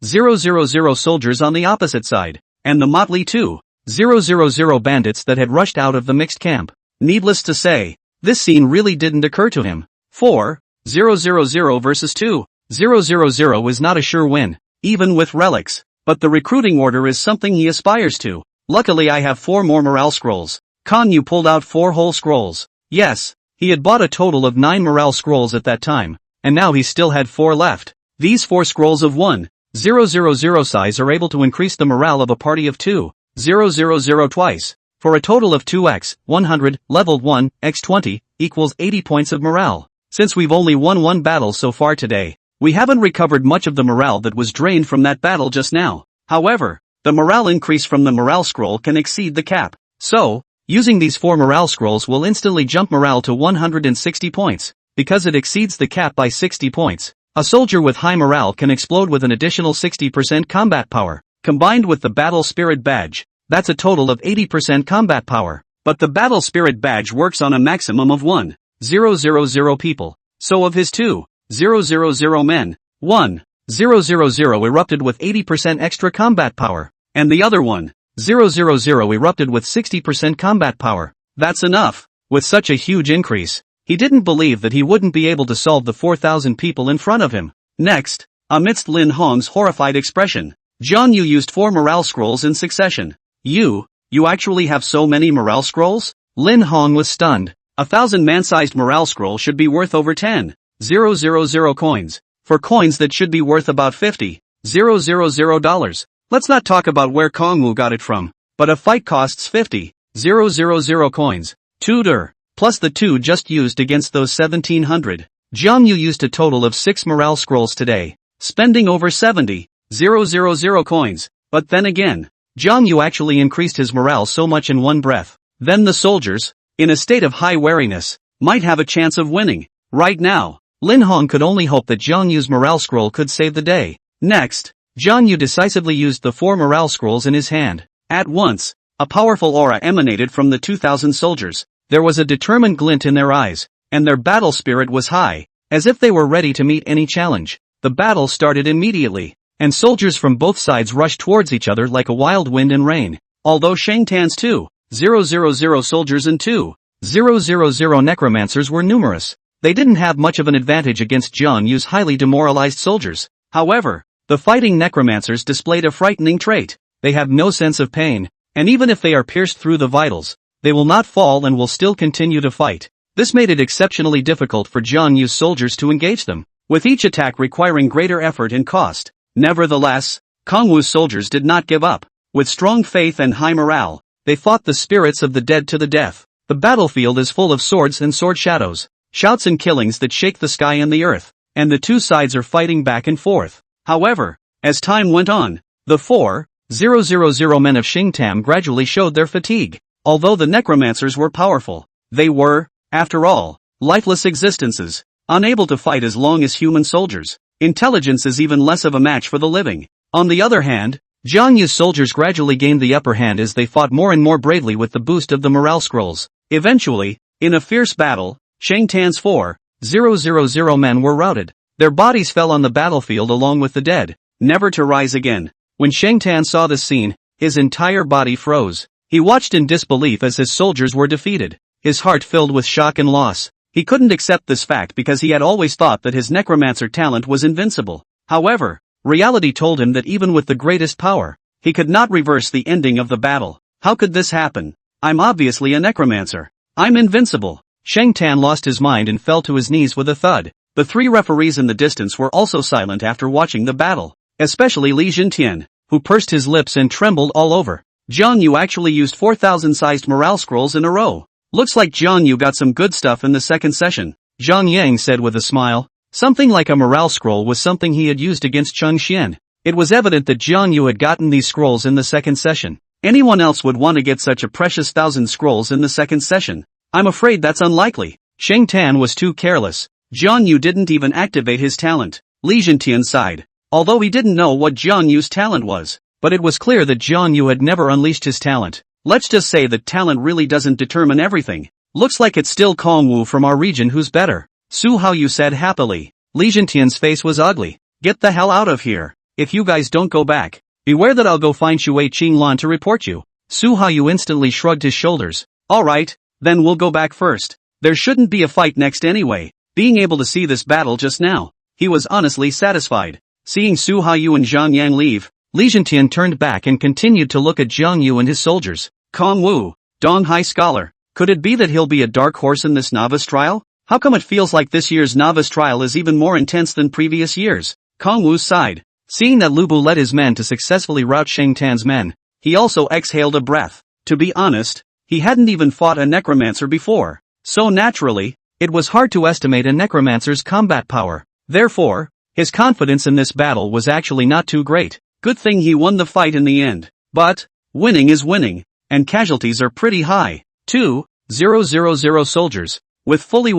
000 soldiers on the opposite side, and the motley 2,000 bandits that had rushed out of the mixed camp. Needless to say, this scene really didn't occur to him. 4,000 versus 2,000 is not a sure win, even with relics, but the recruiting order is something he aspires to. Luckily I have 4 more morale scrolls. Guan Yu pulled out 4 whole scrolls. Yes, he had bought a total of 9 morale scrolls at that time, and now he still had 4 left. These 4 scrolls of 1,000 size are able to increase the morale of a party of 2,000 twice, for a total of 2x, 100, leveled 1, x 20, equals 80 points of morale. Since we've only won 1 battle so far today, we haven't recovered much of the morale that was drained from that battle just now. However, the morale increase from the morale scroll can exceed the cap. So, using these 4 morale scrolls will instantly jump morale to 160 points, because it exceeds the cap by 60 points. A soldier with high morale can explode with an additional 60% combat power. Combined with the Battle Spirit Badge, that's a total of 80% combat power. But the Battle Spirit Badge works on a maximum of 1,000 people. So of his 2,000 men, 1,000 erupted with 80% extra combat power, and the other 1,000 erupted with 60% combat power. That's enough. With such a huge increase, he didn't believe that he wouldn't be able to solve the 4,000 people in front of him. Next, amidst Lin Hong's horrified expression, Jiang Yu used 4 morale scrolls in succession. You actually have so many morale scrolls? Lin Hong was stunned. 1,000 man-sized morale scroll should be worth over 10,000 coins. For coins that should be worth about $50,000. Let's not talk about where Kong Wu got it from, but a fight costs 50,000 coins. Tutor, plus the 2 just used against those 1,700. Jiang Yu used a total of 6 morale scrolls today, spending over 70,000 coins. But then again, Jiang Yu actually increased his morale so much in one breath. Then the soldiers, in a state of high wariness, might have a chance of winning. Right now, Lin Hong could only hope that Jiang Yu's morale scroll could save the day. Next, Jiang Yu decisively used the 4 morale scrolls in his hand. At once, a powerful aura emanated from the 2,000 soldiers. There was a determined glint in their eyes, and their battle spirit was high, as if they were ready to meet any challenge. The battle started immediately, and soldiers from both sides rushed towards each other like a wild wind and rain. Although Shang Tan's 2,000 soldiers and 2,000 necromancers were numerous, they didn't have much of an advantage against Jiang Yu's highly demoralized soldiers. However, the fighting necromancers displayed a frightening trait. They have no sense of pain, and even if they are pierced through the vitals, they will not fall and will still continue to fight. This made it exceptionally difficult for Jiang Yu's soldiers to engage them, with each attack requiring greater effort and cost. Nevertheless, Kong Wu's soldiers did not give up. With strong faith and high morale, they fought the spirits of the dead to the death. The battlefield is full of swords and sword shadows, shouts and killings that shake the sky and the earth, and the two sides are fighting back and forth. However, as time went on, the 4,000 men of Xingtam gradually showed their fatigue. Although the necromancers were powerful, they were, after all, lifeless existences, unable to fight as long as human soldiers. Intelligence is even less of a match for the living. On the other hand, Jiang Yu's soldiers gradually gained the upper hand as they fought more and more bravely with the boost of the morale scrolls. Eventually, in a fierce battle, Shang Tan's 4,000 men were routed. Their bodies fell on the battlefield along with the dead, never to rise again. When Shang Tan saw this scene, his entire body froze. He watched in disbelief as his soldiers were defeated, his heart filled with shock and loss. He couldn't accept this fact because he had always thought that his necromancer talent was invincible. However, reality told him that even with the greatest power, he could not reverse the ending of the battle. How could this happen? I'm obviously a necromancer. I'm invincible. Shang Tan lost his mind and fell to his knees with a thud. The 3 referees in the distance were also silent after watching the battle, especially Li Jintian, who pursed his lips and trembled all over. Jiang Yu actually used 4,000-sized morale scrolls in a row. Looks like Jiang Yu got some good stuff in the second session, Zhang Liang said with a smile. Something like a morale scroll was something he had used against Cheng Xian. It was evident that Jiang Yu had gotten these scrolls in the second session. Anyone else would want to get such a precious 1,000 scrolls in the second session. I'm afraid that's unlikely. Shang Tan was too careless. Jiang Yu didn't even activate his talent. Li Jintian sighed. Although he didn't know what Jiang Yu's talent was, but it was clear that Jiang Yu had never unleashed his talent. Let's just say that talent really doesn't determine everything. Looks like it's still Kong Wu from our region who's better. Su Haoyu said happily. Li Jintian's face was ugly. Get the hell out of here. if you guys don't go back, beware that I'll go find Shui Qinglan to report you. Xiang Yu instantly shrugged his shoulders. Alright, then we'll go back first. There shouldn't be a fight next anyway. Being able to see this battle just now, he was honestly satisfied. Seeing Xiang Yu and Zhang Liang leave, Li Zhentian turned back and continued to look at Jiang Yu and his soldiers. Kong Wu, Dong High Scholar, could it be that he'll be a dark horse in this novice trial? How come it feels like this year's novice trial is even more intense than previous years? Kong Wu sighed. Seeing that Lubu led his men to successfully rout Shang Tan's men, he also exhaled a breath. To be honest, he hadn't even fought a necromancer before. So naturally, it was hard to estimate a necromancer's combat power. Therefore, his confidence in this battle was actually not too great. Good thing he won the fight in the end. But, winning is winning, and casualties are pretty high. 2,000 soldiers, with fully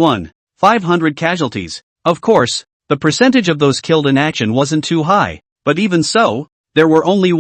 500 casualties. Of course, the percentage of those killed in action wasn't too high, but even so, there were only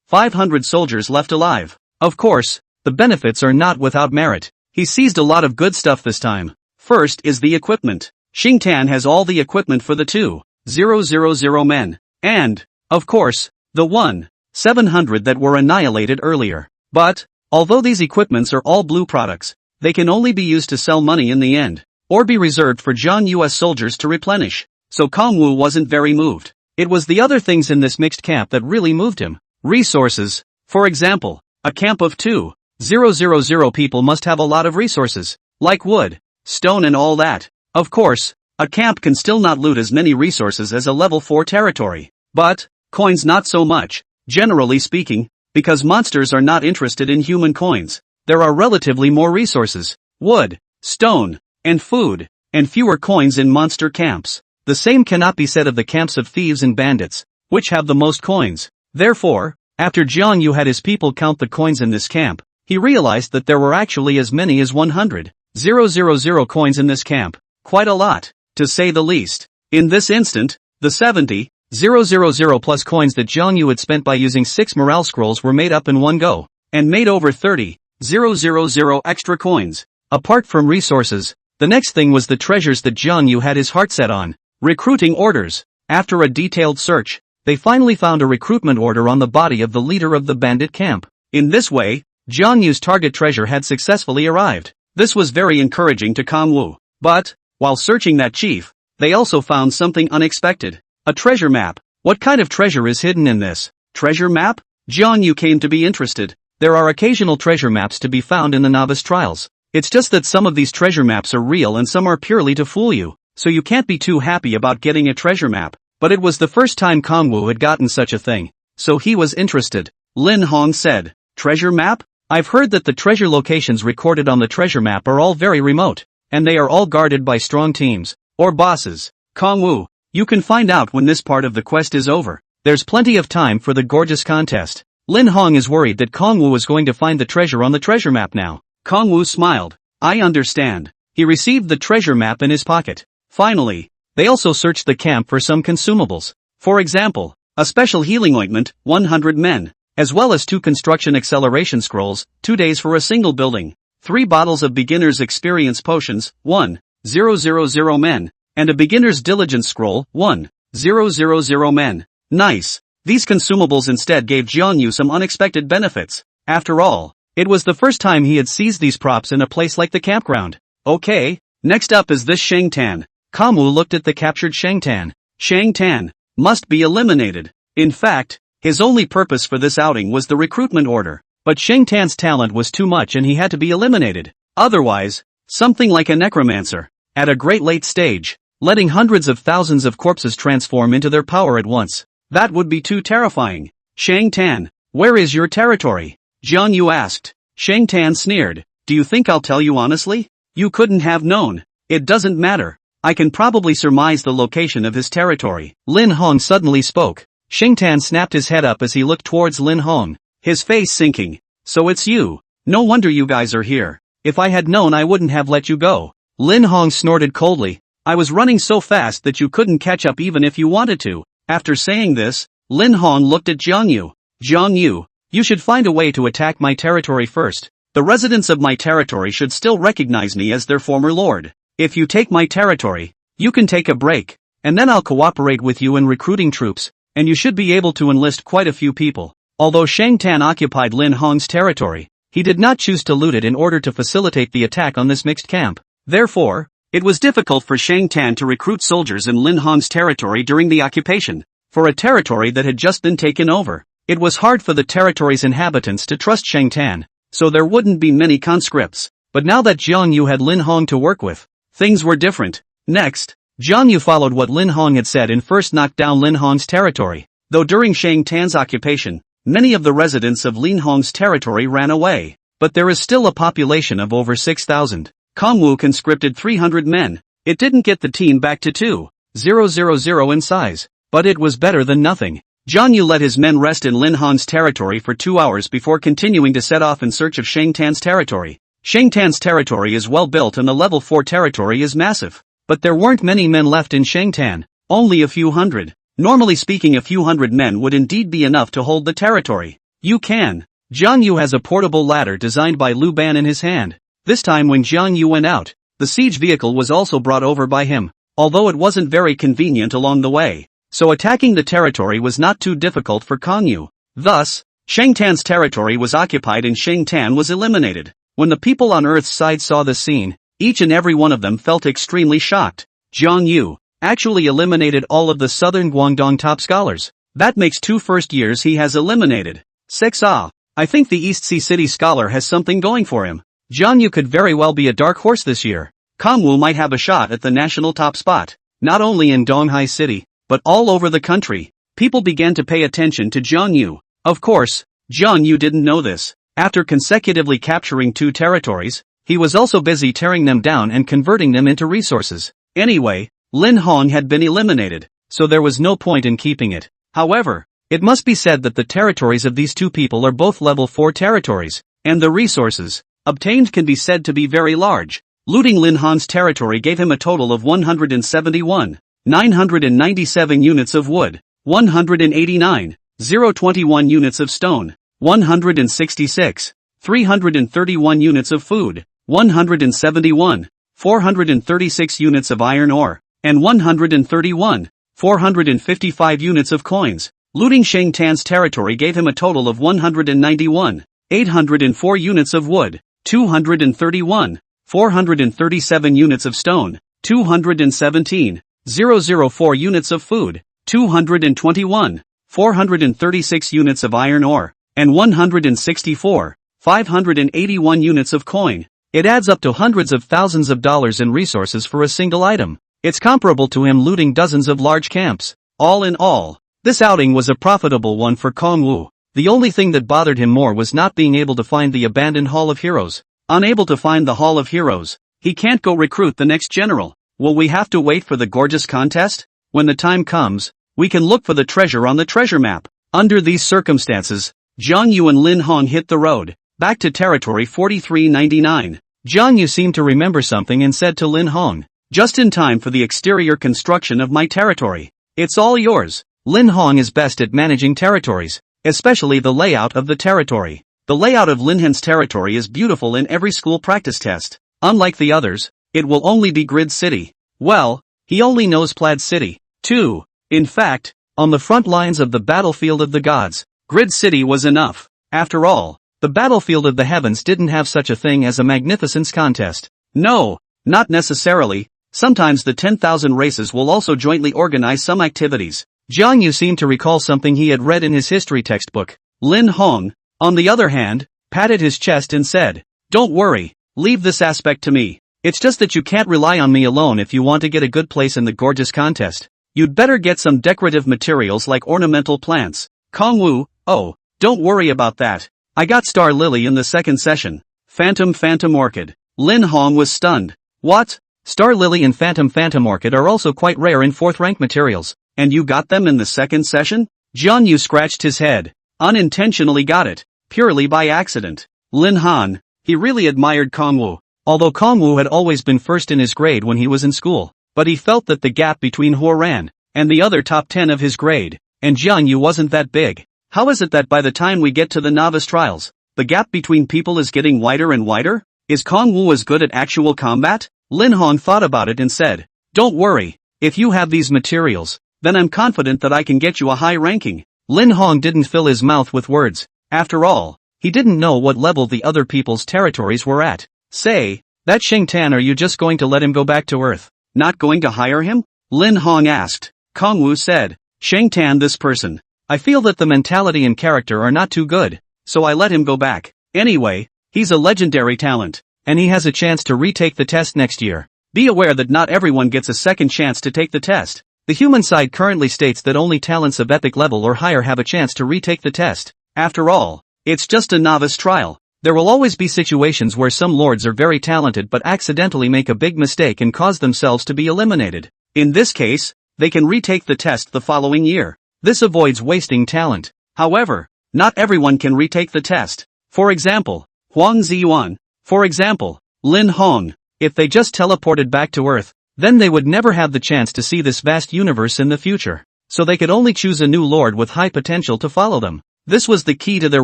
500 soldiers left alive. Of course, the benefits are not without merit. He seized a lot of good stuff this time. First is the equipment. Xing Tan has all the equipment for the 2,000 men. And, of course, the 700 that were annihilated earlier. But, although these equipments are all blue products, they can only be used to sell money in the end, or be reserved for Jiang Yu's soldiers to replenish. So Kong Wu wasn't very moved. It was the other things in this mixed camp that really moved him. Resources. For example, a camp of 2,000 people must have a lot of resources, like wood, stone and all that. Of course, a camp can still not loot as many resources as a level 4 territory. But, coins not so much, generally speaking, because monsters are not interested in human coins. There are relatively more resources, wood, stone, and food, and fewer coins in monster camps. The same cannot be said of the camps of thieves and bandits, which have the most coins. Therefore, after Jiang Yu had his people count the coins in this camp, he realized that there were actually as many as 100,000 coins in this camp. Quite a lot, to say the least. In this instant, the 70,000 plus coins that Jiang Yu had spent by using 6 morale scrolls were made up in one go, and made over 30,000 extra coins. Apart from resources, the next thing was the treasures that Jiang Yu had his heart set on. Recruiting orders. After a detailed search, they finally found a recruitment order on the body of the leader of the bandit camp. In this way, Jiang Yu's target treasure had successfully arrived. This was very encouraging to Kong Wu. But, while searching that chief, they also found something unexpected. A treasure map. What kind of treasure is hidden in this treasure map? Jiang Yu came to be interested. There are occasional treasure maps to be found in the novice trials. It's just that some of these treasure maps are real and some are purely to fool you. So you can't be too happy about getting a treasure map. But it was the first time Kong Wu had gotten such a thing. So he was interested. Lin Hong said, treasure map? I've heard that the treasure locations recorded on the treasure map are all very remote, and they are all guarded by strong teams, or bosses. Kong Wu, you can find out when this part of the quest is over. There's plenty of time for the gorgeous contest. Lin Hong is worried that Kong Wu is going to find the treasure on the treasure map now. Kong Wu smiled. I understand. He received the treasure map in his pocket. Finally, they also searched the camp for some consumables. For example, a special healing ointment, 100 men, as well as 2 construction acceleration scrolls, 2 days for a single building, 3 bottles of beginner's experience potions, 1,000 men, and a beginner's diligence scroll, 1,000 men. Nice. These consumables instead gave Jiang Yu some unexpected benefits. After all, it was the first time he had seized these props in a place like the campground. Okay, next up is this Shang Tan. Kong Wu looked at the captured Shang Tan. Shang Tan must be eliminated. In fact, his only purpose for this outing was the recruitment order. But Shang Tan's talent was too much and he had to be eliminated. Otherwise, something like a necromancer, at a great late stage, letting hundreds of thousands of corpses transform into their power at once. That would be too terrifying. Shang Tan, where is your territory? Jiang Yu asked. Shang Tan sneered. Do you think I'll tell you honestly? You couldn't have known. It doesn't matter. I can probably surmise the location of his territory. Lin Hong suddenly spoke. Shang Tan snapped his head up as he looked towards Lin Hong, his face sinking. So it's you. No wonder you guys are here. If I had known I wouldn't have let you go. Lin Hong snorted coldly. I was running so fast that you couldn't catch up even if you wanted to. After saying this, Lin Hong looked at Jiang Yu. Jiang Yu, you should find a way to attack my territory first. The residents of my territory should still recognize me as their former lord. If you take my territory, you can take a break, and then I'll cooperate with you in recruiting troops. and you should be able to enlist quite a few people. Although Shang Tan occupied Lin Hong's territory, he did not choose to loot it in order to facilitate the attack on this mixed camp. Therefore, it was difficult for Shang Tan to recruit soldiers in Lin Hong's territory during the occupation. For a territory that had just been taken over, it was hard for the territory's inhabitants to trust Shang Tan, so there wouldn't be many conscripts. But now that Jiang Yu had Lin Hong to work with, things were different. Next, Jiang Yu followed what Lin Hong had said and first knocked down Lin Hong's territory. Though during Shang Tan's occupation, many of the residents of Lin Hong's territory ran away, but there is still a population of over 6,000. Kongwu conscripted 300 men. It didn't get the team back to 2,000 in size, but it was better than nothing. Jiang Yu let his men rest in Lin Hong's territory for 2 hours before continuing to set off in search of Shang Tan's territory. Shang Tan's territory is well built and the level 4 territory is massive. But there weren't many men left in Shang Tan, only a few hundred. Normally speaking, a few hundred men would indeed be enough to hold the territory. Jiang Yu has a portable ladder designed by Lu Ban in his hand. This time when Jiang Yu went out, the siege vehicle was also brought over by him, although it wasn't very convenient along the way. So attacking the territory was not too difficult for Kongwu. Thus, Shang Tan's territory was occupied and Shang Tan was eliminated. When the people on Earth's side saw this scene, each and every one of them felt extremely shocked. Jiang Yu actually eliminated all of the southern Guangdong top scholars. That makes 2 first years he has eliminated. 6 I think the East Sea City scholar has something going for him. Jiang Yu could very well be a dark horse this year. Kongwu might have a shot at the national top spot, not only in Donghai City, but all over the country. People began to pay attention to Jiang Yu. Of course, Jiang Yu didn't know this. After consecutively capturing 2 territories, he was also busy tearing them down and converting them into resources. Anyway, Lin Hong had been eliminated, so there was no point in keeping it. However, it must be said that the territories of these 2 people are both level 4 territories, and the resources obtained can be said to be very large. Looting Lin Hong's territory gave him a total of 171,997 units of wood, 189,021 units of stone, 166,331 units of food, 171,436 units of iron ore, and 131,455 units of coins. Looting Shang Tan's territory gave him a total of 191,804 units of wood, 231,437 units of stone, 217,004 units of food, 221,436 units of iron ore, and 164,581 units of coin. It adds up to hundreds of thousands of dollars in resources for a single item. It's comparable to him looting dozens of large camps. All in all, this outing was a profitable one for Kongwu. The only thing that bothered him more was not being able to find the abandoned Hall of Heroes. Unable to find the Hall of Heroes, he can't go recruit the next general. Will we have to wait for the gorgeous contest? When the time comes, we can look for the treasure on the treasure map. Under these circumstances, Jiang Yu and Lin Hong hit the road, back to territory 4399. Jiang Yu seemed to remember something and said to Lin Hong, "Just in time for the exterior construction of my territory. It's all yours." Lin Hong is best at managing territories, especially the layout of the territory. The layout of Lin Hen's territory is beautiful in every school practice test. Unlike the others, it will only be Grid City. Well, he only knows Plaid City, too. In fact, on the front lines of the battlefield of the gods, Grid City was enough. After all, the battlefield of the heavens didn't have such a thing as a magnificence contest. No, not necessarily. Sometimes the 10,000 races will also jointly organize some activities. Jiang Yu seemed to recall something he had read in his history textbook. Lin Hong, on the other hand, patted his chest and said, "Don't worry, leave this aspect to me. It's just that you can't rely on me alone if you want to get a good place in the gorgeous contest. You'd better get some decorative materials like ornamental plants." Kongwu, "Oh, don't worry about that. I got Star Lily in the second session. Phantom Orchid." Lin Hong was stunned. "What? Star Lily and Phantom Orchid are also quite rare in 4th rank materials. And you got them in the second session?" Jiang Yu scratched his head. Unintentionally got it, purely by accident. Lin Han, he really admired Kongwu. Although Kongwu had always been first in his grade when he was in school, but he felt that the gap between Huo Ran and the other top 10 of his grade, and Jiang Yu wasn't that big. How is it that by the time we get to the novice trials, the gap between people is getting wider and wider? Is Kongwu as good at actual combat? Lin Hong thought about it and said, "Don't worry, if you have these materials, then I'm confident that I can get you a high ranking. Lin Hong didn't fill his mouth with words. After all, he didn't know what level the other people's territories were at. Say, that Sheng Tan, are you just going to let him go back to Earth? Not going to hire him? Lin Hong asked. Kong Wu said. Sheng Tan, this person. I feel that the mentality and character are not too good, so I let him go back. Anyway, he's a legendary talent, and he has a chance to retake the test next year. Be aware that not everyone gets a second chance to take the test. The human side currently states that only talents of epic level or higher have a chance to retake the test. After all, it's just a novice trial. There will always be situations where some lords are very talented but accidentally make a big mistake and cause themselves to be eliminated. In this case, they can retake the test the following year. This avoids wasting talent. However, not everyone can retake the test. For example, Huang Ziyuan. For example, Lin Hong. If they just teleported back to Earth, then they would never have the chance to see this vast universe in the future. So they could only choose a new lord with high potential to follow them. This was the key to their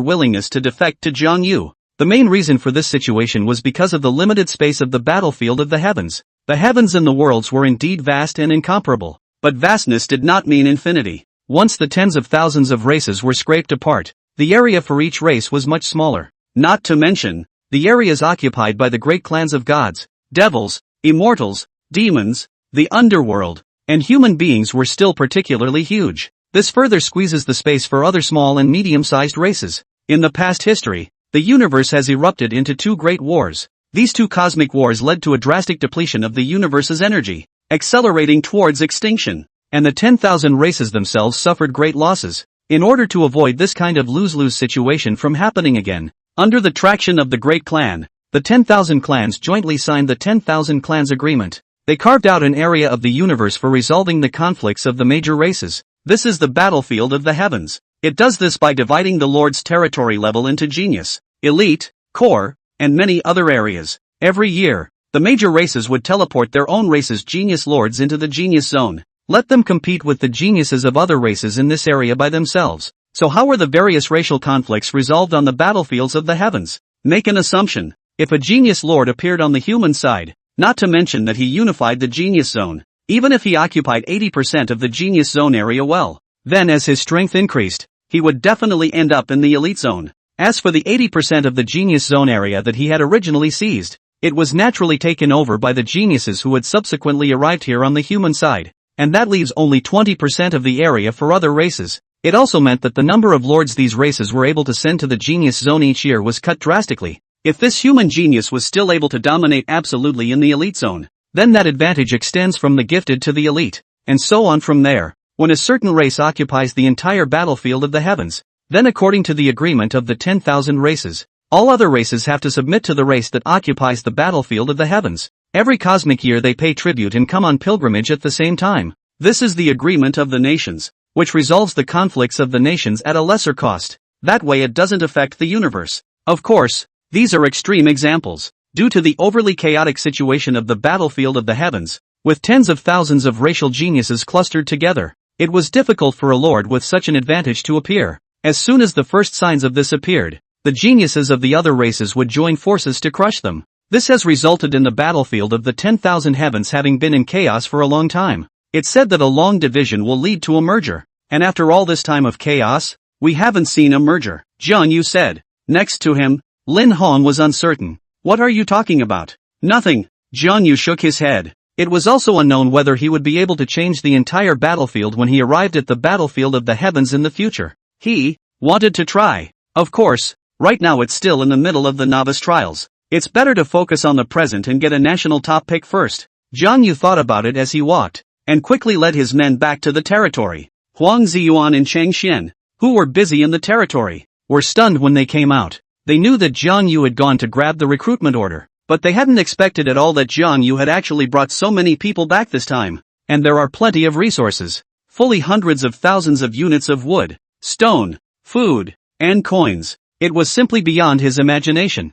willingness to defect to Jiang Yu. The main reason for this situation was because of the limited space of the battlefield of the heavens. The heavens and the worlds were indeed vast and incomparable. But vastness did not mean infinity. Once the tens of thousands of races were scraped apart, the area for each race was much smaller. Not to mention, the areas occupied by the great clans of gods, devils, immortals, demons, the underworld, and human beings were still particularly huge. This further squeezes the space for other small and medium-sized races. In the past history, the universe has erupted into two great wars. These two cosmic wars led to a drastic depletion of the universe's energy, accelerating towards extinction, and the 10,000 races themselves suffered great losses. In order to avoid this kind of lose-lose situation from happening again, under the traction of the Great Clan, the 10,000 clans jointly signed the 10,000 Clans Agreement. They carved out an area of the universe for resolving the conflicts of the major races. This is the battlefield of the heavens. It does this by dividing the Lord's territory level into genius, elite, core, and many other areas. Every year, the major races would teleport their own race's genius lords into the genius zone. Let them compete with the geniuses of other races in this area by themselves. So how were the various racial conflicts resolved on the battlefields of the heavens? Make an assumption. If a genius lord appeared on the human side, not to mention that he unified the genius zone, even if he occupied 80% of the genius zone area well, then as his strength increased, he would definitely end up in the elite zone. As for the 80% of the genius zone area that he had originally seized, it was naturally taken over by the geniuses who had subsequently arrived here on the human side, and that leaves only 20% of the area for other races. It also meant that the number of lords these races were able to send to the genius zone each year was cut drastically. If this human genius was still able to dominate absolutely in the elite zone, then that advantage extends from the gifted to the elite, and so on from there. When a certain race occupies the entire battlefield of the heavens, then according to the agreement of the 10,000 races, all other races have to submit to the race that occupies the battlefield of the heavens. Every cosmic year they pay tribute and come on pilgrimage at the same time. This is the agreement of the nations, which resolves the conflicts of the nations at a lesser cost. That way it doesn't affect the universe. Of course, these are extreme examples. Due to the overly chaotic situation of the battlefield of the heavens, with tens of thousands of racial geniuses clustered together, it was difficult for a lord with such an advantage to appear. As soon as the first signs of this appeared, the geniuses of the other races would join forces to crush them. This has resulted in the battlefield of the 10,000 heavens having been in chaos for a long time. It's said that a long division will lead to a merger. And after all this time of chaos, we haven't seen a merger, Jiang Yu said. Next to him, Lin Hong was uncertain. What are you talking about? Nothing. Jiang Yu shook his head. It was also unknown whether he would be able to change the entire battlefield when he arrived at the battlefield of the heavens in the future. He wanted to try. Of course, right now it's still in the middle of the novice trials. It's better to focus on the present and get a national top pick first. Jiang Yu thought about it as he walked, and quickly led his men back to the territory. Huang Ziyuan and Chang Xian, who were busy in the territory, were stunned when they came out. They knew that Jiang Yu had gone to grab the recruitment order, but they hadn't expected at all that Jiang Yu had actually brought so many people back this time. And there are plenty of resources, fully hundreds of thousands of units of wood, stone, food, and coins. It was simply beyond his imagination.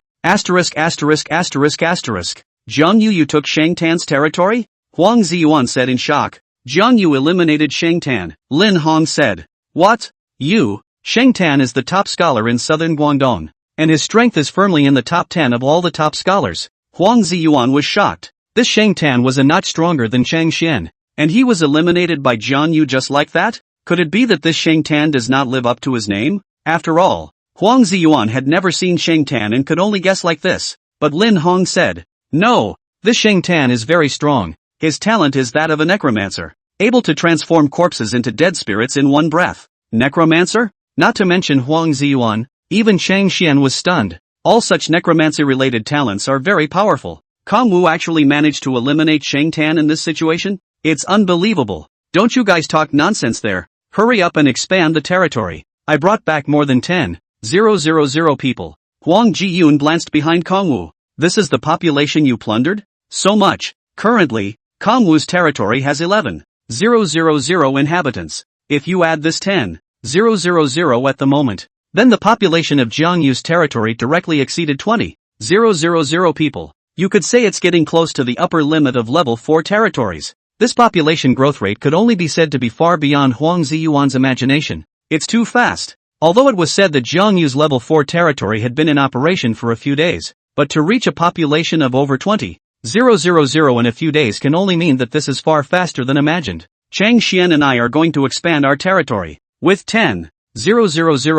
Jiang Yu, you took Shang Tan's territory? Huang Ziyuan said in shock. Jiang Yu eliminated Shang Tan, Lin Hong said. What? You? Shang Tan is the top scholar in southern Guangdong, and his strength is firmly in the top 10 of all the top scholars. Huang Ziyuan was shocked. This Shang Tan was a notch stronger than Chang Xian. And he was eliminated by Jiang Yu just like that? Could it be that this Shang Tan does not live up to his name? After all, Huang Ziyuan had never seen Shang Tan and could only guess like this. But Lin Hong said, "No, this Shang Tan is very strong. His talent is that of a necromancer, able to transform corpses into dead spirits in one breath." Necromancer? Not to mention Huang Ziyuan, even Shang Xian was stunned. All such necromancy-related talents are very powerful. Kong Wu actually managed to eliminate Shang Tan in this situation? It's unbelievable. Don't you guys talk nonsense there. Hurry up and expand the territory. I brought back more than 10,000 people. Huang Jiyun glanced behind Kong Wu. This is the population you plundered? So much. Currently, Kong Wu's territory has 11,000 inhabitants. If you add this 10,000 at the moment, then the population of Jiang Yu's territory directly exceeded 20,000 people. You could say it's getting close to the upper limit of level 4 territories. This population growth rate could only be said to be far beyond Huang Ziyuan's imagination. It's too fast. Although it was said that Jiang Yu's level 4 territory had been in operation for a few days, but to reach a population of over 20,000 in a few days can only mean that this is far faster than imagined. Chang Xian and I are going to expand our territory. With 10,000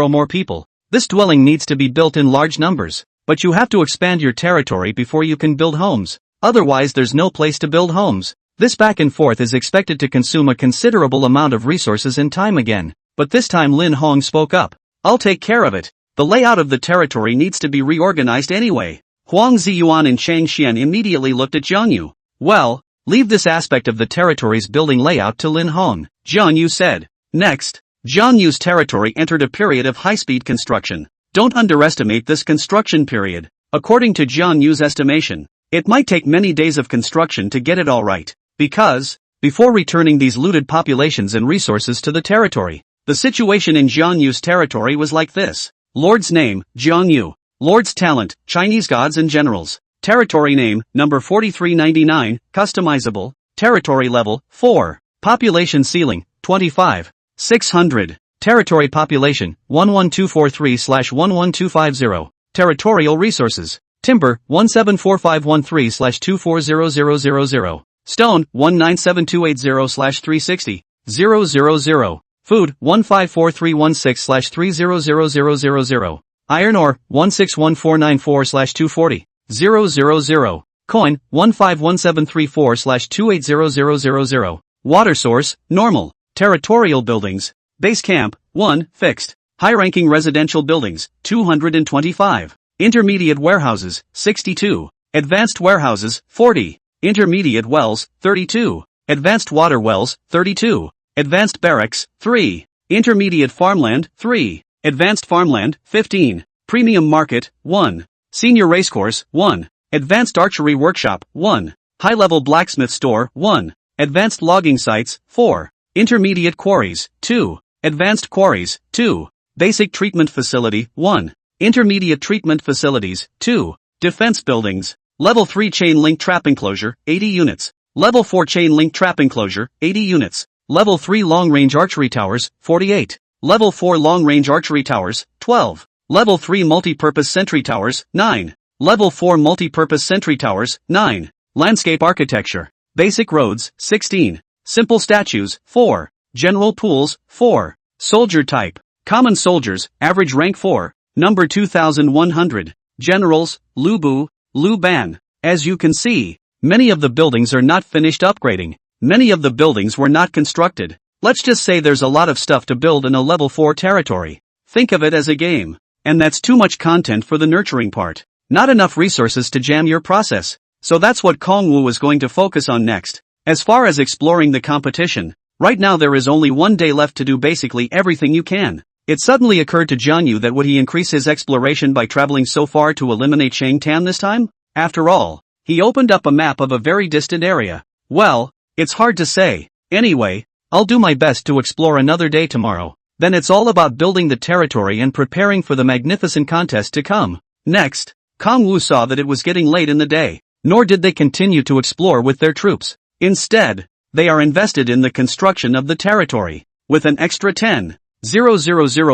more people, this dwelling needs to be built in large numbers, but you have to expand your territory before you can build homes. Otherwise there's no place to build homes. This back and forth is expected to consume a considerable amount of resources and time again, but this time Lin Hong spoke up. I'll take care of it. The layout of the territory needs to be reorganized anyway. Huang Ziyuan and Chang Xian immediately looked at Jiang Yu. Well, leave this aspect of the territory's building layout to Lin Hong, Jiang Yu said. Next, Jiang Yu's territory entered a period of high-speed construction. Don't underestimate this construction period. According to Jiang Yu's estimation, it might take many days of construction to get it all right. Because, before returning these looted populations and resources to the territory, the situation in Jiang Yu's territory was like this. Lord's name, Jiang Yu. Lord's talent, Chinese gods and generals. Territory name, number 4399, customizable. Territory level, 4. Population ceiling, 25,600. Territory population, 11243/11250. Territorial resources. Timber, 174513/240000. Stone, 197280/360,000. Food, 154316/300000. Iron ore, 161494/240,000. Coin, 151734/280000. Water source, normal. Territorial buildings. Base camp, 1, fixed. High-ranking residential buildings, 225. Intermediate warehouses, 62. Advanced warehouses, 40. Intermediate wells, 32. Advanced water wells, 32. Advanced barracks, 3. Intermediate farmland, 3. Advanced farmland, 15. Premium market, 1. Senior racecourse, 1. Advanced archery workshop, 1. High-level blacksmith store, 1. Advanced logging sites, 4. Intermediate quarries, 2. Advanced quarries, 2. Basic treatment facility, 1. Intermediate treatment facilities, 2. Defense buildings. Level 3 chain link trap enclosure, 80 units. Level 4 chain link trap enclosure, 80 units. Level 3 long-range archery towers, 48. Level 4 long-range archery towers, 12. Level 3 multi-purpose sentry towers, 9. Level 4 multi-purpose sentry towers, 9. Landscape architecture. Basic roads, 16. Simple statues, 4. General pools, 4. Soldier type. Common soldiers, average rank 4. Number 2100. Generals, Lubu, Lu Ban. As you can see, many of the buildings are not finished upgrading. Many of the buildings were not constructed. Let's just say there's a lot of stuff to build in a level 4 territory. Think of it as a game. And that's too much content for the nurturing part. Not enough resources to jam your process. So that's what Kong Wu was going to focus on next. As far as exploring the competition, right now there is only one day left to do basically everything you can. It suddenly occurred to Jiang Yu that would he increase his exploration by traveling so far to eliminate Shang Tan this time? After all, he opened up a map of a very distant area. Well, it's hard to say. Anyway, I'll do my best to explore another day tomorrow. Then it's all about building the territory and preparing for the magnificent contest to come. Next, Kong Wu saw that it was getting late in the day. Nor did they continue to explore with their troops. Instead, they are invested in the construction of the territory. With an extra 10,000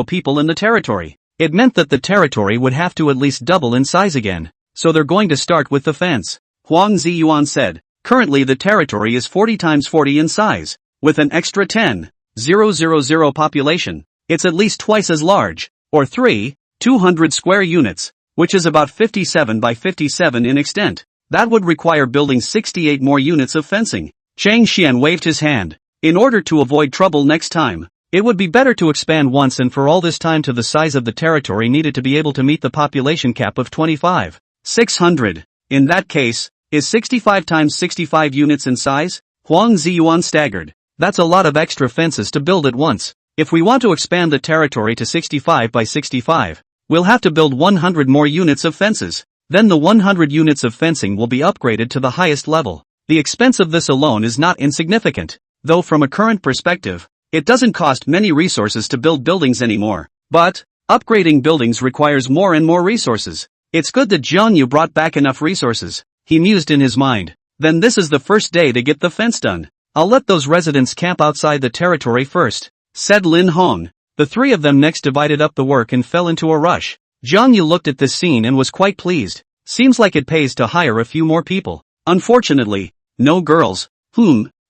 people in the territory, it meant that the territory would have to at least double in size again. So they're going to start with the fence. Huang Ziyuan said, Currently the territory is 40 times 40 in size. With an extra 10,000 population, it's at least twice as large, or 200 square units, which is about 57 by 57 in extent. That would require building 68 more units of fencing. Chang Xian waved his hand. In order to avoid trouble next time, it would be better to expand once and for all this time to the size of the territory needed to be able to meet the population cap of 25,600. In that case, is 65 times 65 units in size? Huang Ziyuan staggered. That's a lot of extra fences to build at once. If we want to expand the territory to 65 by 65, we'll have to build 100 more units of fences. Then the 100 units of fencing will be upgraded to the highest level. The expense of this alone is not insignificant, though from a current perspective, it doesn't cost many resources to build buildings anymore. But, upgrading buildings requires more and more resources. It's good that Jiang Yu brought back enough resources, he mused in his mind. Then this is the first day to get the fence done. I'll let those residents camp outside the territory first, said Lin Hong. The three of them next divided up the work and fell into a rush. Jiang Yu looked at this scene and was quite pleased. Seems like it pays to hire a few more people. Unfortunately, no girls.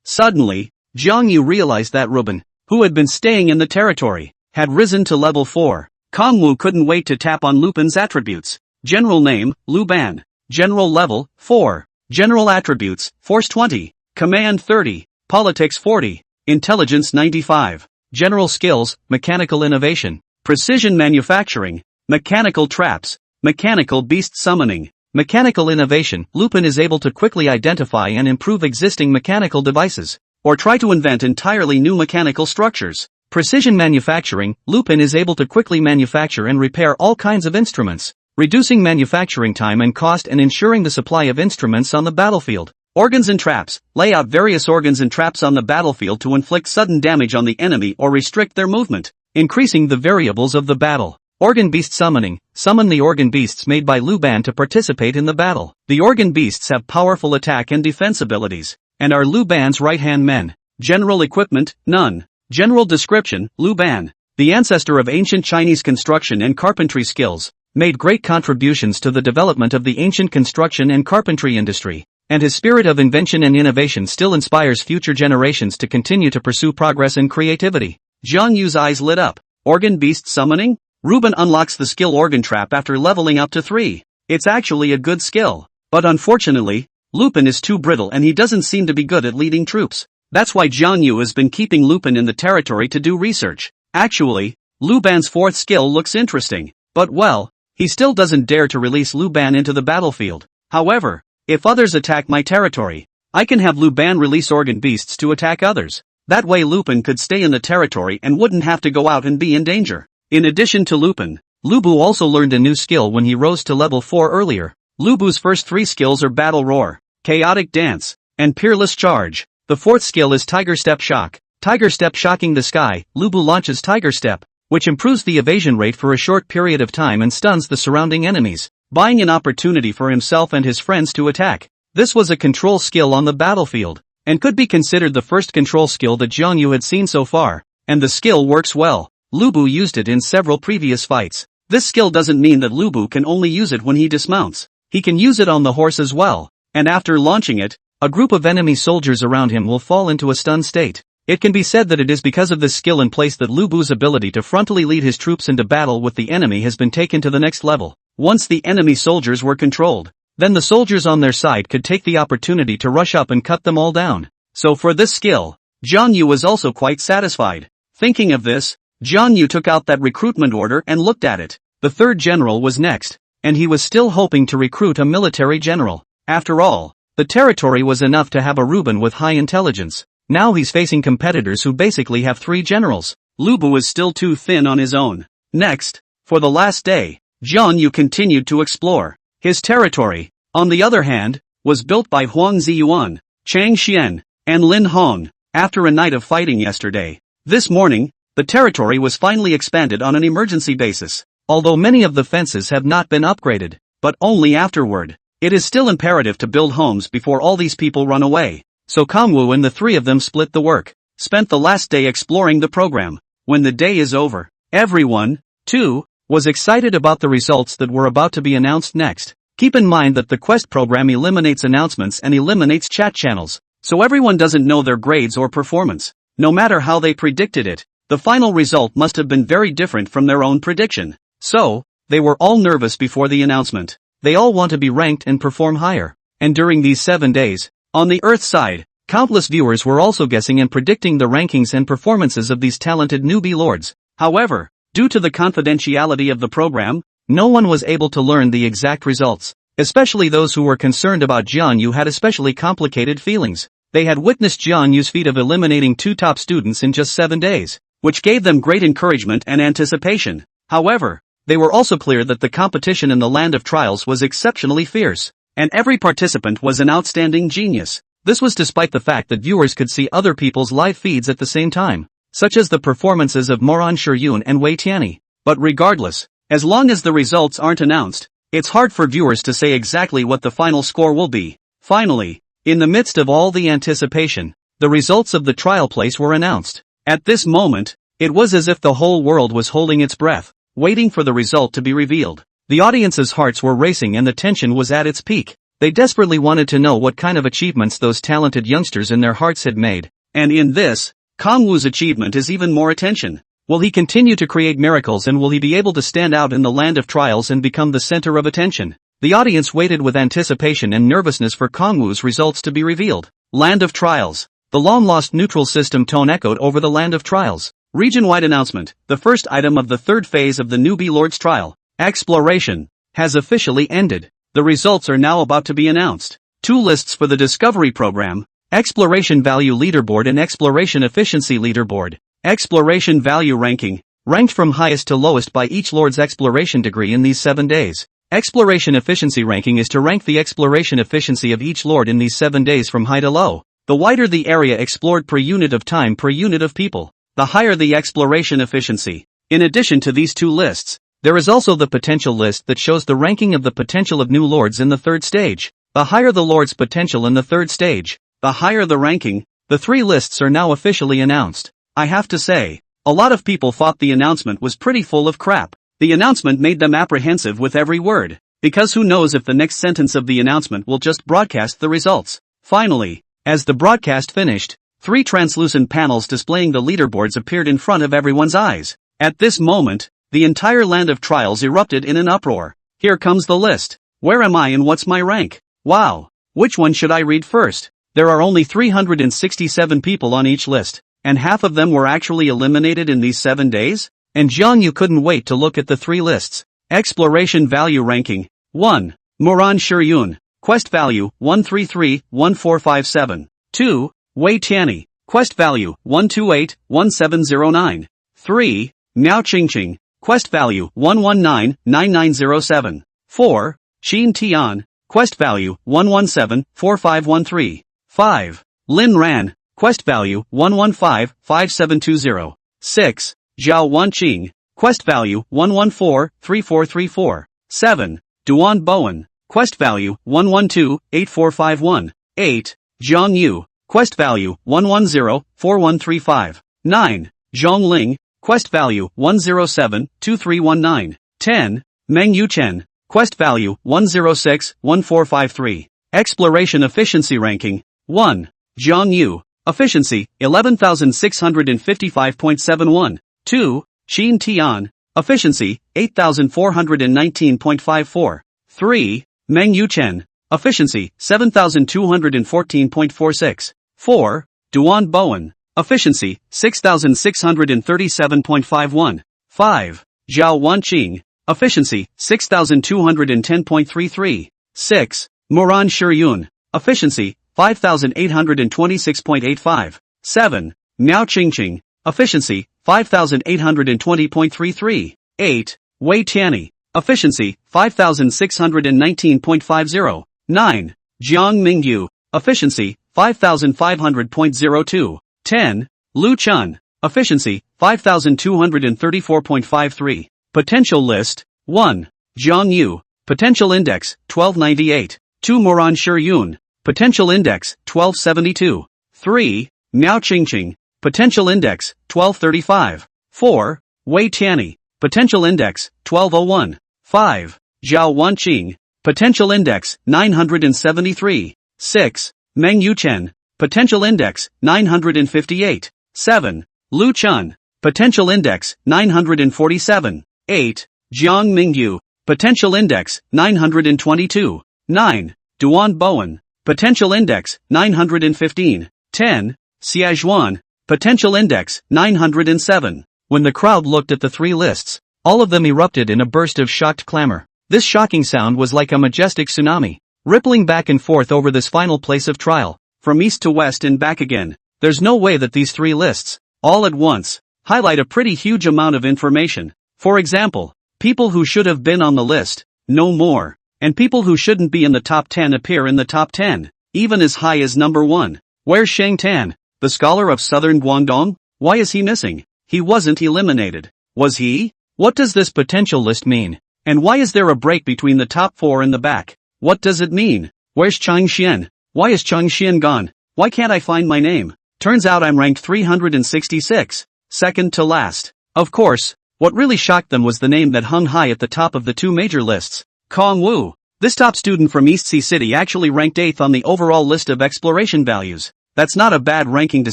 Suddenly, Jiang Yu realized that Ruben, who had been staying in the territory, had risen to level 4. Kongwu couldn't wait to tap on Lupin's attributes. General name, Lu Ban. General level, 4. General attributes, Force 20. Command 30. Politics 40. Intelligence 95. General skills, Mechanical Innovation. Precision Manufacturing. Mechanical Traps. Mechanical Beast Summoning. Mechanical Innovation. Lupin is able to quickly identify and improve existing mechanical devices, or try to invent entirely new mechanical structures. Precision Manufacturing. Lupin is able to quickly manufacture and repair all kinds of instruments, reducing manufacturing time and cost and ensuring the supply of instruments on the battlefield. Organs and Traps. Lay out various organs and traps on the battlefield to inflict sudden damage on the enemy or restrict their movement, increasing the variables of the battle. Organ Beast Summoning. Summon the organ beasts made by Lu Ban to participate in the battle. The organ beasts have powerful attack and defense abilities, and are Lu Ban's right-hand men. General Equipment, none. General Description, Lu Ban, the ancestor of ancient Chinese construction and carpentry skills, made great contributions to the development of the ancient construction and carpentry industry, and his spirit of invention and innovation still inspires future generations to continue to pursue progress and creativity. Jiang Yu's eyes lit up. Organ Beast Summoning? Ruben unlocks the skill Organ Trap after leveling up to 3. It's actually a good skill, but unfortunately, Lupin is too brittle and he doesn't seem to be good at leading troops. That's why Jiang Yu has been keeping Lupin in the territory to do research. Actually, Lu Ban's 4th skill looks interesting, but well, he still doesn't dare to release Lu Ban into the battlefield. However, if others attack my territory, I can have Lu Ban release organ beasts to attack others. That way Lupin could stay in the territory and wouldn't have to go out and be in danger. In addition to Lupin, Lubu also learned a new skill when he rose to level 4 earlier. Lubu's first 3 skills are Battle Roar, Chaotic Dance, and Peerless Charge. The 4th skill is Tiger Step Shock. Tiger Step shocking the sky, Lubu launches Tiger Step, which improves the evasion rate for a short period of time and stuns the surrounding enemies, buying an opportunity for himself and his friends to attack. This was a control skill on the battlefield, and could be considered the first control skill that Jiang Yu had seen so far, and the skill works well. Lubu used it in several previous fights. This skill doesn't mean that Lubu can only use it when he dismounts. He can use it on the horse as well, and after launching it, a group of enemy soldiers around him will fall into a stunned state. It can be said that it is because of this skill in place that Lubu's ability to frontally lead his troops into battle with the enemy has been taken to the next level. Once the enemy soldiers were controlled, then the soldiers on their side could take the opportunity to rush up and cut them all down. So for this skill, Jiang Yu was also quite satisfied. Thinking of this, Jiang Yu took out that recruitment order and looked at it. The 3rd general was next, and he was still hoping to recruit a military general. After all, the territory was enough to have a Ruben with high intelligence. Now he's facing competitors who basically have 3 generals. Lubu is still too thin on his own. Next, for the last day, Jiang Yu continued to explore. His territory, on the other hand, was built by Huang Ziyuan, Chang Xian, and Lin Hong. After a night of fighting yesterday, this morning, the territory was finally expanded on an emergency basis. Although many of the fences have not been upgraded, but only afterward, it is still imperative to build homes before all these people run away. So Kongwu and the 3 of them split the work, spent the last day exploring the program. When the day is over, everyone, too, was excited about the results that were about to be announced next. Keep in mind that the quest program eliminates announcements and eliminates chat channels, so everyone doesn't know their grades or performance. No matter how they predicted it, the final result must have been very different from their own prediction. So, they were all nervous before the announcement. They all want to be ranked and perform higher. And during these 7 days, on the Earth side, countless viewers were also guessing and predicting the rankings and performances of these talented newbie lords. However, due to the confidentiality of the program, no one was able to learn the exact results. Especially those who were concerned about Jiang Yu had especially complicated feelings. They had witnessed Jiang Yu's feat of eliminating 2 top students in just 7 days, which gave them great encouragement and anticipation. However, they were also clear that the competition in the land of trials was exceptionally fierce, and every participant was an outstanding genius. This was despite the fact that viewers could see other people's live feeds at the same time, such as the performances of Moran Shiyun and Wei Tianyi. But regardless, as long as the results aren't announced, it's hard for viewers to say exactly what the final score will be. Finally, in the midst of all the anticipation, the results of the trial place were announced. At this moment, it was as if the whole world was holding its breath, waiting for the result to be revealed. The audience's hearts were racing and the tension was at its peak. They desperately wanted to know what kind of achievements those talented youngsters in their hearts had made. And in this, Kangwu's achievement is even more attention. Will he continue to create miracles and will he be able to stand out in the land of trials and become the center of attention? The audience waited with anticipation and nervousness for Kangwu's results to be revealed. Land of Trials. The long-lost neutral system tone echoed over the land of trials. Region-wide announcement. The first item of the third phase of the newbie lord's trial, exploration, has officially ended. The results are now about to be announced. 2 lists for the discovery program, exploration value leaderboard and exploration efficiency leaderboard. Exploration value ranking, ranked from highest to lowest by each lord's exploration degree in these 7 days. Exploration efficiency ranking is to rank the exploration efficiency of each lord in these 7 days from high to low. The wider the area explored per unit of time per unit of people, the higher the exploration efficiency. In addition to these 2 lists, there is also the potential list that shows the ranking of the potential of new lords in the 3rd stage. The higher the lord's potential in the 3rd stage, the higher the ranking. The 3 lists are now officially announced. I have to say, a lot of people thought the announcement was pretty full of crap. The announcement made them apprehensive with every word, because who knows if the next sentence of the announcement will just broadcast the results. Finally, as the broadcast finished, 3 translucent panels displaying the leaderboards appeared in front of everyone's eyes. At this moment, the entire land of trials erupted in an uproar. Here comes the list. Where am I and what's my rank? Wow. Which one should I read first? There are only 367 people on each list, and half of them were actually eliminated in these 7 days? And Jiang Yu couldn't wait to look at the 3 lists. Exploration value ranking. 1. Moran Shiyun. Quest value, 133-1457. 2. Wei Tianyi. Quest value, 128-1709. 3. Miao Qingqing. Quest value, 119-9907. 4. Xin Tian. Quest value, 117-4513. 5. Lin Ran. Quest value, 115-5720. 6. Zhao Wanqing. Quest value, 114-3434. 7. Duan Bowen. Quest value, 112-8451. 8. Zhang Yu. Quest value, 110-4135. 9. Zhang Liang. Quest value, 107-2319. 10. Meng Yuchen. Quest value, 106-1453. Exploration efficiency ranking. 1. Jiang Yu. Efficiency, 11,655.71. 2. Xin Tian. Efficiency, 8,419.54. 3. Meng Yuchen. Efficiency, 7,214.46. 4. Duan Bowen. Efficiency, 6,637.51. 5. Zhao Wanqing. Efficiency, 6,210.33. 6. Moran Shiyun. Efficiency, 5,826.85. 7. Miao Qingqing. Efficiency, 5,820.33. 8. Wei Tianyi. Efficiency, 5,619.50. 9. Jiang Mingyu. Efficiency, 5,500.02. 10. Lu Chun. Efficiency, 5,234.53. Potential list. 1. Jiang Yu. Potential index, 1298. 2. Moran Shiyun. Potential index, 1272. 3. Miao Qingqing. Potential index, 1235. 4. Wei Tianyi. Potential index, 1201. 5. Zhao Wanqing. Potential Index, 973. 6. Meng Yuchen. Potential Index, 958. 7. Lu Chun. Potential Index, 947. 8. Jiang Mingyu. Potential Index, 922. 9. Duan Bowen. Potential Index, 915. 10. Xiajuan. Potential Index, 907. When the crowd looked at the three lists, all of them erupted in a burst of shocked clamor. This shocking sound was like a majestic tsunami, rippling back and forth over this final place of trial, from east to west and back again. There's no way that these three lists, all at once, highlight a pretty huge amount of information. For example, people who should have been on the list, no more, and people who shouldn't be in the top 10 appear in the top 10, even as high as number 1. Where's Shang Tan, the scholar of southern Guangdong? Why is he missing? He wasn't eliminated. Was he? What does this potential list mean? And why is there a break between the top 4 and the back? What does it mean? Where's Chang Xian? Why is Chang Xian gone? Why can't I find my name? Turns out I'm ranked 366, second to last. Of course, what really shocked them was the name that hung high at the top of the two major lists. Kong Wu. This top student from East Sea City actually ranked 8th on the overall list of exploration values. That's not a bad ranking to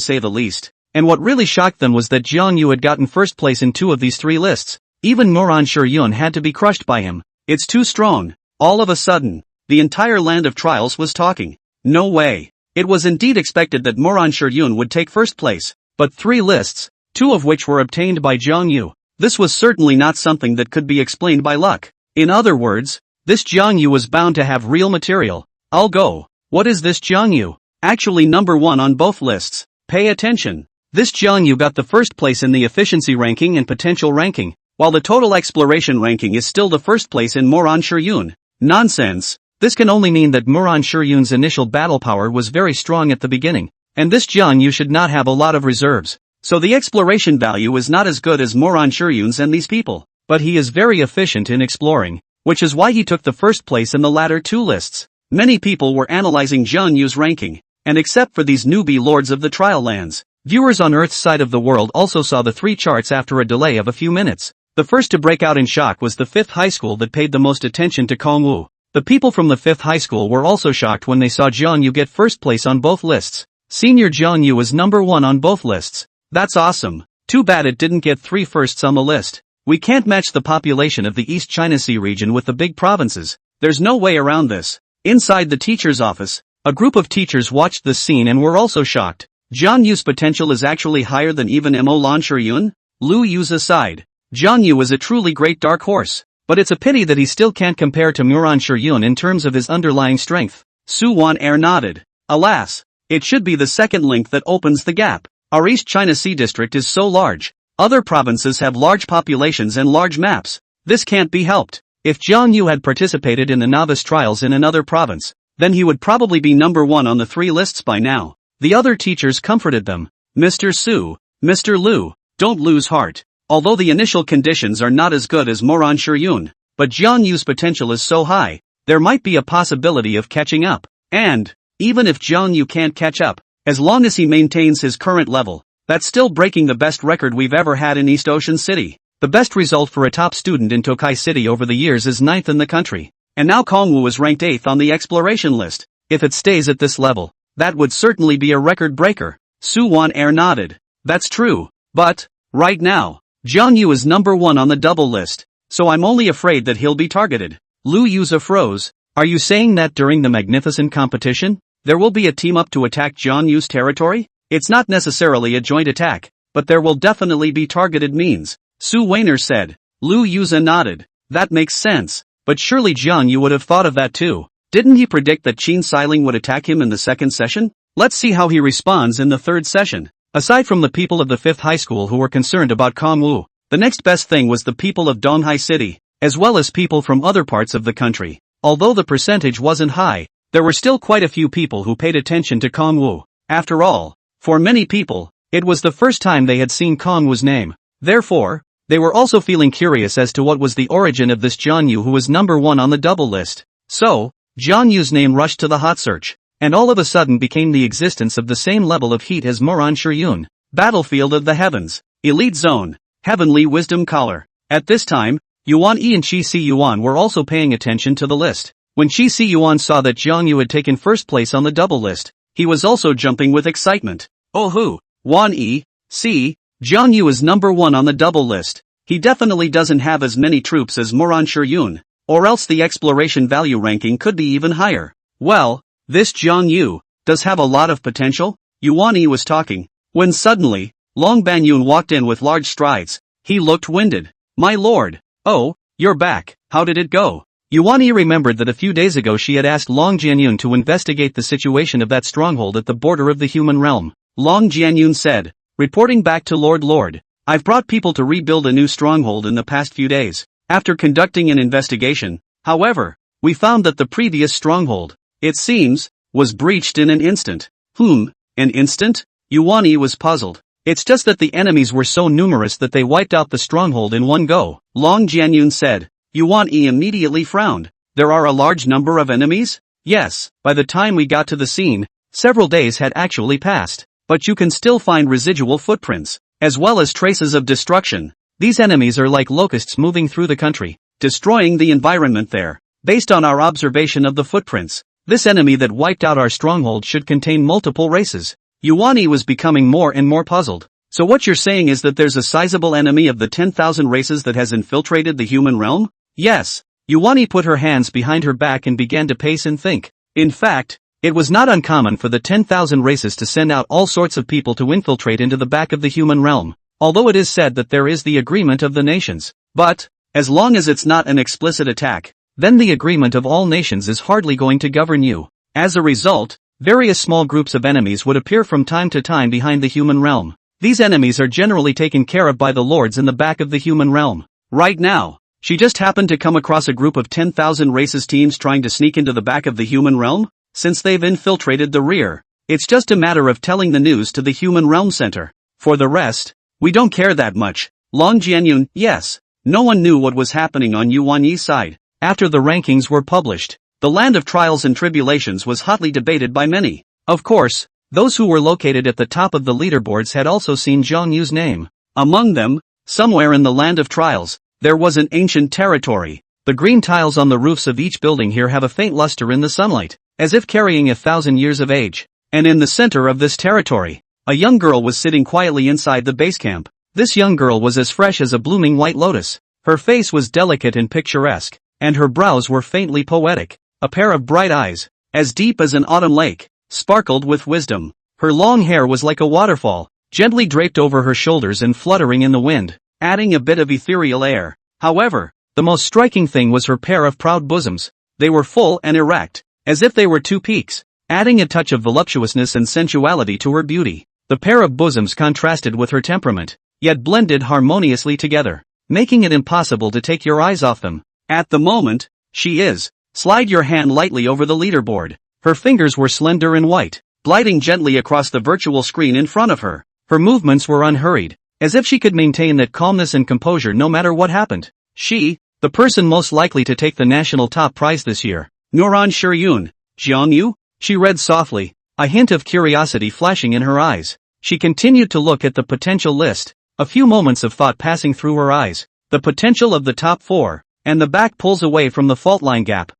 say the least. And what really shocked them was that Jiang Yu had gotten first place in 2 of these 3 lists. Even Moran Shiyun had to be crushed by him. It's too strong. All of a sudden, the entire land of trials was talking. No way. It was indeed expected that Moran Shiyun would take first place, but 3 lists, 2 of which were obtained by Jiang Yu. This was certainly not something that could be explained by luck. In other words, this Jiang Yu was bound to have real material. I'll go. What is this Jiang Yu? Actually number 1 on both lists. Pay attention. This Jiang Yu got the first place in the efficiency ranking and potential ranking, while the total exploration ranking is still the first place in Moran Shiyun. Nonsense. This can only mean that Moran Shiyun's initial battle power was very strong at the beginning, and this Jiang Yu should not have a lot of reserves. So the exploration value is not as good as Moran Shiyun's and these people, but he is very efficient in exploring, which is why he took the first place in the latter 2 lists. Many people were analyzing Jiang Yu's ranking, and except for these newbie lords of the trial lands, viewers on Earth's side of the world also saw the 3 charts after a delay of a few minutes. The first to break out in shock was the 5th high school that paid the most attention to Kong Wu. The people from the 5th high school were also shocked when they saw Jiang Yu get first place on both lists. Senior Jiang Yu was number 1 on both lists. That's awesome. Too bad it didn't get 3 firsts on the list. We can't match the population of the East China Sea region with the big provinces. There's no way around this. Inside the teacher's office, a group of teachers watched this scene and were also shocked. Jiang Yu's potential is actually higher than even Mo Lan Shiyun? Lu Yu's aside, Jiang Yu is a truly great dark horse, but it's a pity that he still can't compare to Moran Shiyun in terms of his underlying strength. Su Wan nodded. Alas, it should be the second link that opens the gap. Our East China Sea district is so large. Other provinces have large populations and large maps. This can't be helped. If Jiang Yu had participated in the novice trials in another province, then he would probably be number 1 on the 3 lists by now. The other teachers comforted them. Mr. Su, Mr. Lu, don't lose heart. Although the initial conditions are not as good as Moran Shiyun, but Jiang Yu's potential is so high, there might be a possibility of catching up. And, even if Jiang Yu can't catch up, as long as he maintains his current level, that's still breaking the best record we've ever had in East Ocean City. The best result for a top student in Tokai City over the years is 9th in the country. And now Kong Wu is ranked 8th on the exploration list. If it stays at this level, that would certainly be a record breaker. Su Wan nodded. That's true. But, right now, Jiang Yu is number 1 on the double list, so I'm only afraid that he'll be targeted. Lu Yuza froze. Are you saying that during the magnificent competition, there will be a team up to attack Jiang Yu's territory? It's not necessarily a joint attack, but there will definitely be targeted means, Su Weiner said. Lu Yuza nodded. That makes sense, but surely Jiang Yu would have thought of that too. Didn't he predict that Qin Xiling would attack him in the 2nd session? Let's see how he responds in the 3rd session. Aside from the people of the 5th high school who were concerned about Kong Wu, the next best thing was the people of Donghai City, as well as people from other parts of the country. Although the percentage wasn't high, there were still quite a few people who paid attention to Kong Wu. After all, for many people, it was the first time they had seen Kong Wu's name. Therefore, they were also feeling curious as to what was the origin of this Jiang Yu who was number 1 on the double list. So, Jiang Yu's name rushed to the hot search, and all of a sudden became the existence of the same level of heat as Moran Shiyun. Battlefield of the Heavens, Elite Zone, Heavenly Wisdom Collar. At this time, Yuan Yi and Qi Si Yuan were also paying attention to the list. When Shi Yuan saw that Jiang Yu had taken first place on the double list, he was also jumping with excitement. Oh hu, Guan Yi, see, Jiang Yu is number 1 on the double list. He definitely doesn't have as many troops as Moran Shiyun, or else the exploration value ranking could be even higher. Well, this Jiang Yu does have a lot of potential. Yuan Yi was talking, when suddenly, Long Banyun walked in with large strides. He looked winded. My lord. Oh, you're back, how did it go? Yuan Yi remembered that a few days ago she had asked Long Jianyun to investigate the situation of that stronghold at the border of the human realm. Long Jianyun said, reporting back to Lord, I've brought people to rebuild a new stronghold in the past few days. After conducting an investigation, however, we found that the previous stronghold, it seems, was breached in an instant. An instant? Yuan Yi was puzzled. It's just that the enemies were so numerous that they wiped out the stronghold in one go. Long Jianyun said. Yuan Yi immediately frowned. There are a large number of enemies? Yes, by the time we got to the scene, several days had actually passed. But you can still find residual footprints, as well as traces of destruction. These enemies are like locusts moving through the country, destroying the environment there. Based on our observation of the footprints, this enemy that wiped out our stronghold should contain multiple races. Yuan Yi was becoming more and more puzzled. So what you're saying is that there's a sizable enemy of the 10,000 races that has infiltrated the human realm? Yes. Yuan Yi put her hands behind her back and began to pace and think. In fact, it was not uncommon for the 10,000 races to send out all sorts of people to infiltrate into the back of the human realm, although it is said that there is the agreement of the nations. But, as long as it's not an explicit attack, then the agreement of all nations is hardly going to govern you. As a result, various small groups of enemies would appear from time to time behind the human realm. These enemies are generally taken care of by the lords in the back of the human realm. Right now, she just happened to come across a group of 10,000 races teams trying to sneak into the back of the human realm. Since they've infiltrated the rear, it's just a matter of telling the news to the human realm center. For the rest, we don't care that much. Long Jianyun, yes. No one knew what was happening on Yuan Yi's side. After the rankings were published, the land of trials and tribulations was hotly debated by many. Of course, those who were located at the top of the leaderboards had also seen Zhang Yu's name. Among them, somewhere in the land of trials, there was an ancient territory. The green tiles on the roofs of each building here have a faint luster in the sunlight, as if carrying 1,000 years of age. And in the center of this territory, a young girl was sitting quietly inside the base camp. This young girl was as fresh as a blooming white lotus. Her face was delicate and picturesque, and her brows were faintly poetic. A pair of bright eyes, as deep as an autumn lake, sparkled with wisdom. Her long hair was like a waterfall, gently draped over her shoulders and fluttering in the wind, adding a bit of ethereal air. However, the most striking thing was her pair of proud bosoms. They were full and erect, as if they were two peaks, adding a touch of voluptuousness and sensuality to her beauty. The pair of bosoms contrasted with her temperament, yet blended harmoniously together, making it impossible to take your eyes off them. At the moment, she is. Slide your hand lightly over the leaderboard. Her fingers were slender and white, gliding gently across the virtual screen in front of her. Her movements were unhurried, as if she could maintain that calmness and composure no matter what happened. She, the person most likely to take the national top prize this year. Moran Shiyun, Jiang Yu? She read softly, a hint of curiosity flashing in her eyes. She continued to look at the potential list, a few moments of thought passing through her eyes. The potential of the top 4, and the back pulls away from the fault line gap.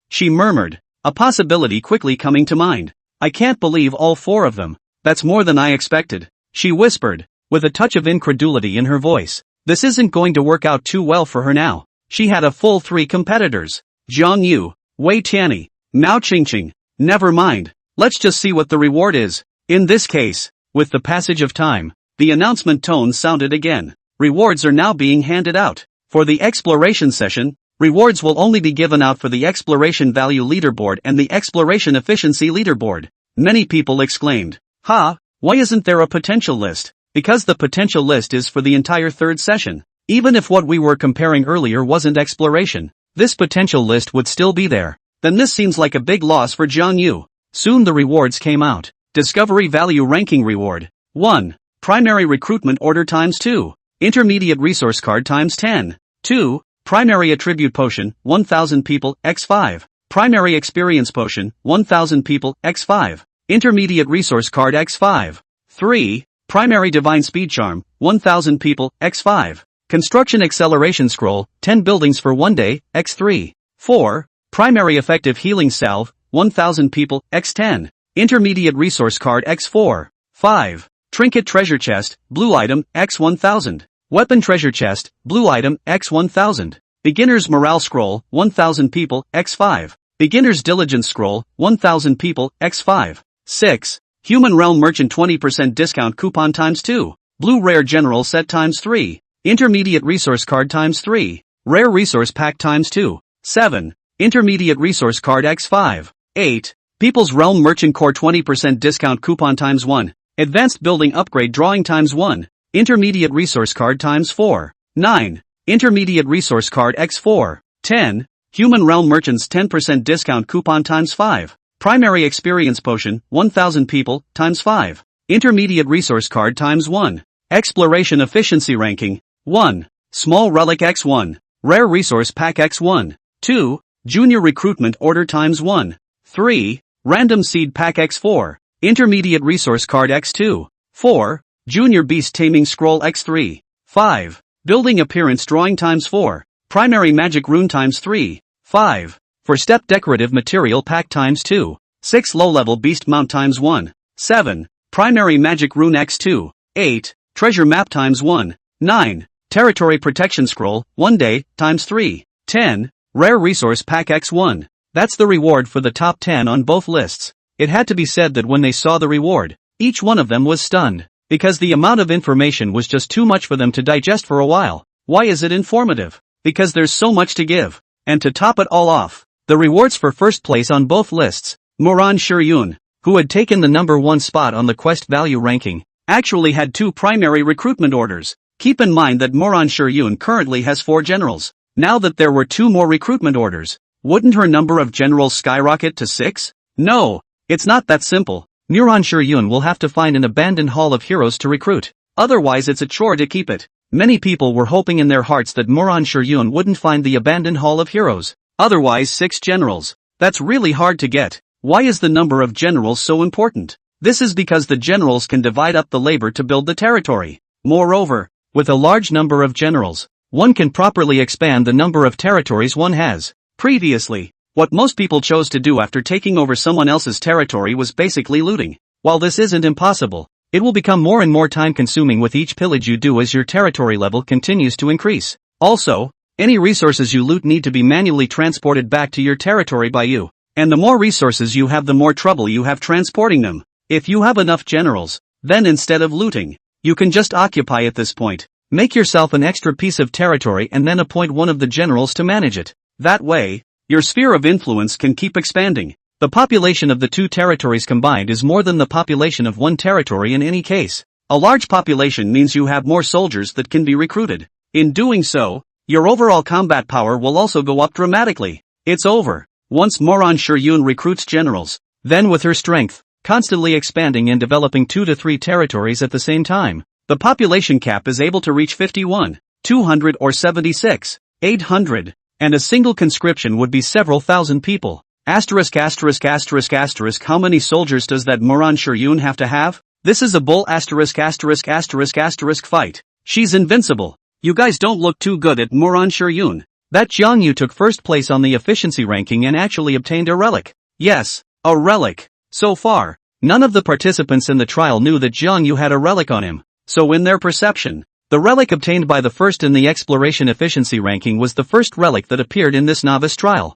She murmured, a possibility quickly coming to mind. I can't believe all 4 of them. That's more than I expected. She whispered, with a touch of incredulity in her voice. This isn't going to work out too well for her now. She had a full 3 competitors. Zhang Yu, Wei Tianyi, Mao Qingqing. Never mind. Let's just see what the reward is. In this case, with the passage of time, the announcement tone sounded again. Rewards are now being handed out. For the exploration session, rewards will only be given out for the exploration value leaderboard and the exploration efficiency leaderboard. Many people exclaimed, "Ha, why isn't there a potential list?" Because the potential list is for the entire 3rd session. Even if what we were comparing earlier wasn't exploration, this potential list would still be there. Then this seems like a big loss for Jiang Yu. Soon the rewards came out. Discovery Value Ranking Reward. 1. Primary Recruitment Order times 2. Intermediate Resource Card times 10. 2. Primary Attribute Potion, 1000 people, x5. Primary Experience Potion, 1000 people, x5. Intermediate Resource Card x5. 3. Primary Divine Speed Charm, 1000 people, x5. Construction Acceleration Scroll, 10 buildings for 1 day, x3. 4. Primary effective healing salve, 1000 people, x10. Intermediate resource card x4. 5. Trinket treasure chest, blue item, x1000. Weapon treasure chest, blue item, x1000. Beginner's morale scroll, 1000 people, x5. Beginner's diligence scroll, 1000 people, x5. 6. Human realm merchant 20% discount coupon times 2. Blue rare general set times 3. Intermediate resource card times 3. Rare resource pack times 2. 7. Intermediate resource card x5. 8. People's realm merchant core 20% discount coupon times 1. Advanced building upgrade drawing times 1. Intermediate resource card times 4. 9. Intermediate resource card x4. 10. Human realm merchants 10% discount coupon times 5. Primary experience potion, 1000 people, times 5. Intermediate resource card times 1. Exploration efficiency ranking, 1. Small relic x1. Rare resource pack x1. 2. Junior recruitment order times 1. 3. Random seed pack x4. Intermediate resource card x2. 4. Junior beast taming scroll x3. 5. Building appearance drawing times 4. Primary magic rune times 3. 5. For step decorative material pack times 2. 6. Low-level beast mount times 1. 7. Primary magic rune x2. 8. Treasure map times 1. 9. Territory protection scroll, 1 day, times 3. 10. Rare resource pack x1. That's the reward for the top 10 on both lists. It had to be said that when they saw the reward, each one of them was stunned. Because the amount of information was just too much for them to digest for a while. Why is it informative? Because there's so much to give. And to top it all off, the rewards for first place on both lists, Moran Shiyun, who had taken the number 1 spot on the quest value ranking, actually had 2 primary recruitment orders. Keep in mind that Moran Shiyun currently has 4 generals. Now that there were 2 more recruitment orders, wouldn't her number of generals skyrocket to 6? No, it's not that simple. Moran Shiyun will have to find an abandoned hall of heroes to recruit. Otherwise it's a chore to keep it. Many people were hoping in their hearts that Moran Shiyun wouldn't find the abandoned hall of heroes. Otherwise 6 generals. That's really hard to get. Why is the number of generals so important? This is because the generals can divide up the labor to build the territory. Moreover, with a large number of generals, one can properly expand the number of territories one has. Previously, what most people chose to do after taking over someone else's territory was basically looting. While this isn't impossible, it will become more and more time-consuming with each pillage you do as your territory level continues to increase. Also, any resources you loot need to be manually transported back to your territory by you. And the more resources you have, the more trouble you have transporting them. If you have enough generals, then instead of looting, you can just occupy at this point. Make yourself an extra piece of territory and then appoint one of the generals to manage it. That way, your sphere of influence can keep expanding. The population of the 2 territories combined is more than the population of 1 territory in any case. A large population means you have more soldiers that can be recruited. In doing so, your overall combat power will also go up dramatically. It's over. Once Moran Shiyun recruits generals, then with her strength, constantly expanding and developing 2 to 3 territories at the same time, the population cap is able to reach 51, 200 or 76, 800, and a single conscription would be several thousand people. How many soldiers does that Moran Shiyun have to have? This is a bull fight. She's invincible. You guys don't look too good at Moran Shiyun. That Jiang Yu took first place on the efficiency ranking and actually obtained a relic. Yes, a relic. So far, none of the participants in the trial knew that Jiang Yu had a relic on him. So in their perception, the relic obtained by the first in the exploration efficiency ranking was the first relic that appeared in this novice trial.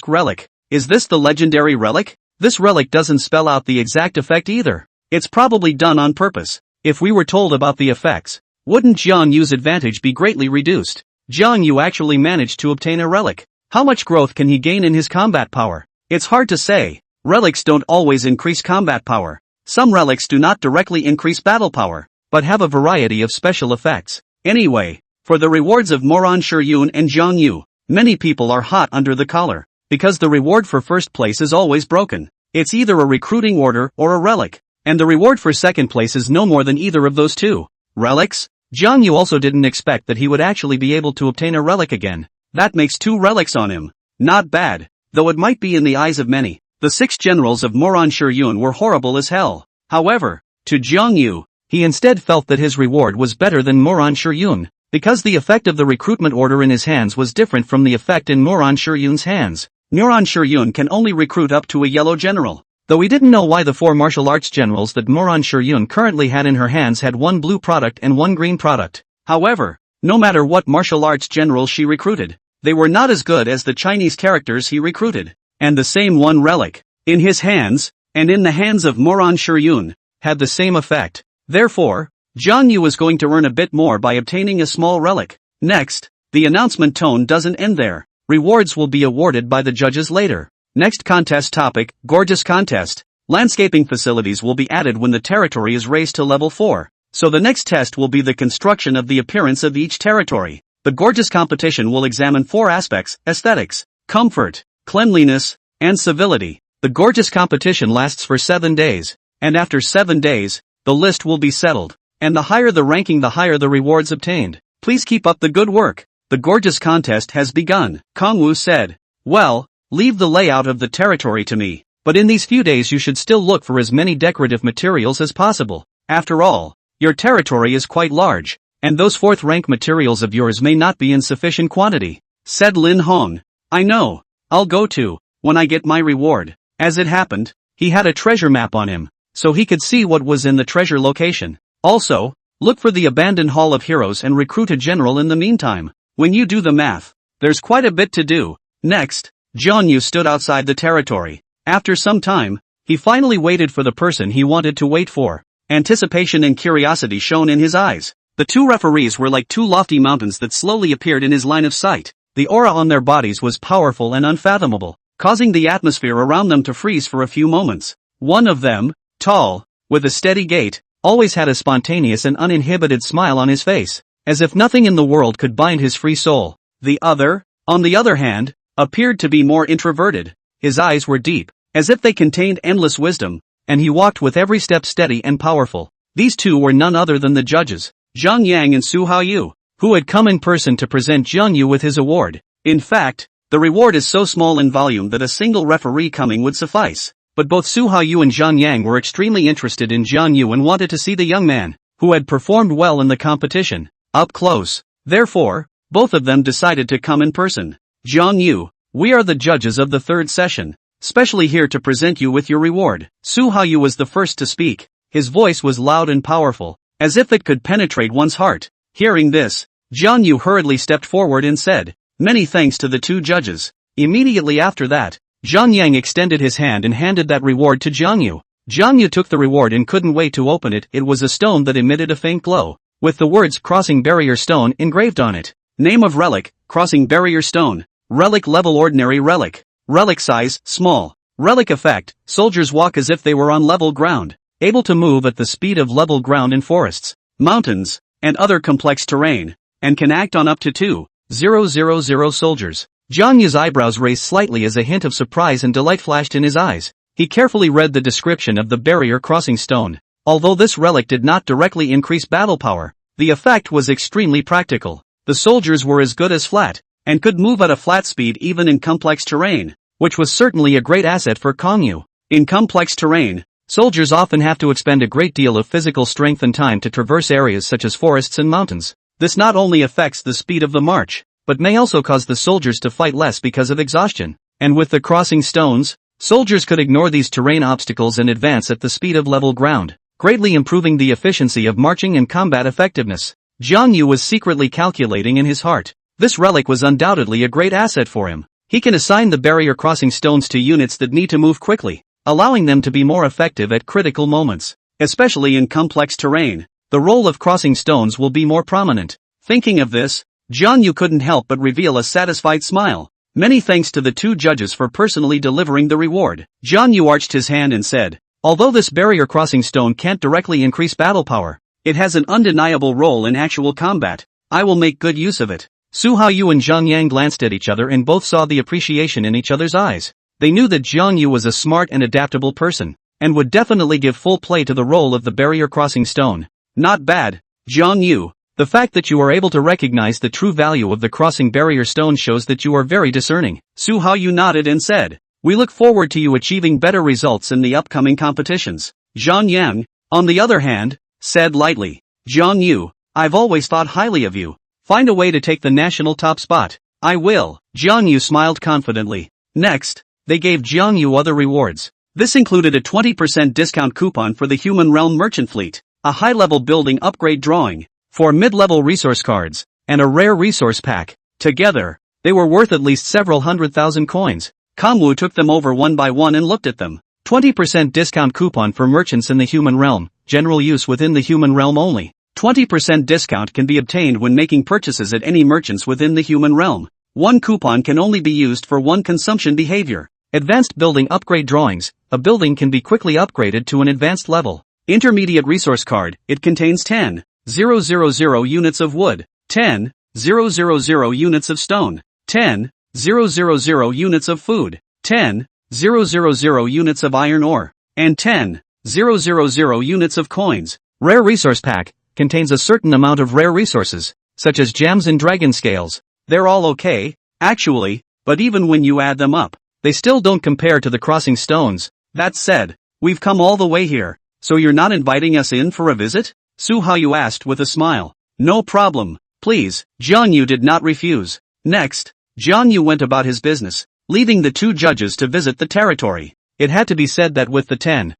Relic. Is this the legendary relic? This relic doesn't spell out the exact effect either. It's probably done on purpose. If we were told about the effects, wouldn't Jiang Yu's advantage be greatly reduced? Jiang Yu actually managed to obtain a relic. How much growth can he gain in his combat power? It's hard to say. Relics don't always increase combat power. Some relics do not directly increase battle power, but have a variety of special effects. Anyway, for the rewards of Moran Shiyun and Jiang Yu, many people are hot under the collar, because the reward for first place is always broken. It's either a recruiting order or a relic, and the reward for second place is no more than either of those 2. Relics? Jiang Yu also didn't expect that he would actually be able to obtain a relic again. That makes 2 relics on him. Not bad, though it might be in the eyes of many. The 6 generals of Moran Shiyun were horrible as hell. However, to Jiang Yu, he instead felt that his reward was better than Moran Shiyun. because the effect of the recruitment order in his hands was different from the effect in Moran Shiryun's hands. Moran Shiryun can only recruit up to a yellow general. Though he didn't know why the 4 martial arts generals that Moran Shiryun currently had in her hands had 1 blue product and 1 green product. However, no matter what martial arts generals she recruited, they were not as good as the Chinese characters he recruited. And the same 1 relic, in his hands, and in the hands of Moran Shiryun, had the same effect. Therefore, Jiang Yu was going to earn a bit more by obtaining a small relic. Next, the announcement tone doesn't end there. Rewards will be awarded by the judges later. Next contest topic, Gorgeous Contest. Landscaping facilities will be added when the territory is raised to level 4. So the next test will be the construction of the appearance of each territory. The Gorgeous competition will examine 4 aspects: aesthetics, comfort, cleanliness, and civility. The Gorgeous competition lasts for 7 days, and after 7 days, the list will be settled. And the higher the ranking, the higher the rewards obtained. Please keep up the good work. The Gorgeous contest has begun. Kong Wu said, well, leave the layout of the territory to me, but in these few days you should still look for as many decorative materials as possible. After all, your territory is quite large, and those 4th rank materials of yours may not be in sufficient quantity. Said Lin Hong. I know. I'll go to, when I get my reward. As it happened, he had a treasure map on him, so he could see what was in the treasure location. Also, look for the abandoned Hall of Heroes and recruit a general in the meantime. When you do the math, there's quite a bit to do. Next, Jiang Yu stood outside the territory. After some time, he finally waited for the person he wanted to wait for. Anticipation and curiosity shone in his eyes. The 2 referees were like 2 lofty mountains that slowly appeared in his line of sight. The aura on their bodies was powerful and unfathomable, causing the atmosphere around them to freeze for a few moments. One of them, tall, with a steady gait, always had a spontaneous and uninhibited smile on his face, as if nothing in the world could bind his free soul. The other, on the other hand, appeared to be more introverted. His eyes were deep, as if they contained endless wisdom, and he walked with every step steady and powerful. These 2 were none other than the judges, Zhang Liang and Su Haoyu, who had come in person to present Jiang Yu with his award. In fact, the reward is so small in volume that a single referee coming would suffice. But both Su Haoyu and Zhang Liang were extremely interested in Jiang Yu and wanted to see the young man, who had performed well in the competition, up close. Therefore, both of them decided to come in person. Jiang Yu, we are the judges of the 3rd session, specially here to present you with your reward. Su Haoyu was the first to speak. His voice was loud and powerful, as if it could penetrate one's heart. Hearing this, Jiang Yu hurriedly stepped forward and said, many thanks to the 2 judges. Immediately after that, Zhang Liang extended his hand and handed that reward to Jiang Yu. Jiang Yu took the reward and couldn't wait to open it. It was a stone that emitted a faint glow, with the words Crossing Barrier Stone engraved on it. Name of relic, Crossing Barrier Stone. Relic level ordinary relic. Relic size, small. Relic effect, soldiers walk as if they were on level ground, able to move at the speed of level ground in forests, mountains, and other complex terrain, and can act on up to 2,000 soldiers. Jiang Yu's eyebrows raised slightly as a hint of surprise and delight flashed in his eyes. He carefully read the description of the barrier crossing stone. Although this relic did not directly increase battle power, the effect was extremely practical. The soldiers were as good as flat, and could move at a flat speed even in complex terrain, which was certainly a great asset for Kong Yu. In complex terrain, soldiers often have to expend a great deal of physical strength and time to traverse areas such as forests and mountains. This not only affects the speed of the march, but may also cause the soldiers to fight less because of exhaustion. And with the crossing stones, soldiers could ignore these terrain obstacles and advance at the speed of level ground, greatly improving the efficiency of marching and combat effectiveness. Jiang Yu was secretly calculating in his heart. This relic was undoubtedly a great asset for him. He can assign the barrier crossing stones to units that need to move quickly, allowing them to be more effective at critical moments. Especially in complex terrain, the role of crossing stones will be more prominent. Thinking of this, Jiang Yu couldn't help but reveal a satisfied smile. Many thanks to the 2 judges for personally delivering the reward. Jiang Yu arched his hand and said, although this barrier crossing stone can't directly increase battle power, it has an undeniable role in actual combat. I will make good use of it. Su Haoyu and Zhang Liang glanced at each other and both saw the appreciation in each other's eyes. They knew that Jiang Yu was a smart and adaptable person, and would definitely give full play to the role of the barrier crossing stone. Not bad, Jiang Yu. The fact that you are able to recognize the true value of the crossing barrier stone shows that you are very discerning. Su Haoyu nodded and said, we look forward to you achieving better results in the upcoming competitions. Zhang Liang, on the other hand, said lightly, Jiang Yu, I've always thought highly of you. Find a way to take the national top spot. I will. Jiang Yu smiled confidently. Next, they gave Jiang Yu other rewards. This included a 20% discount coupon for the Human Realm Merchant Fleet, a high-level building upgrade drawing, 4 mid-level resource cards, and a rare resource pack. Together, they were worth at least several 100,000 coins. Kangwu took them over one by one and looked at them. 20% discount coupon for merchants in the human realm, general use within the human realm only. 20% discount can be obtained when making purchases at any merchants within the human realm. One coupon can only be used for one consumption behavior. Advanced building upgrade drawings. A building can be quickly upgraded to an advanced level. Intermediate resource card. It contains 10,000 units of wood, 10,000 units of stone, 10,000 units of food, 10,000 units of iron ore, and 10,000 units of coins. Rare resource pack contains a certain amount of rare resources, such as gems and dragon scales. They're all okay, actually, but even when you add them up, they still don't compare to the crossing stones. That said, we've come all the way here, so you're not inviting us in for a visit? Su Haoyu asked with a smile. No problem, please. Jiang Yu did not refuse. Next, Jiang Yu went about his business, leaving the two judges to visit the territory. It had to be said that with the 10,000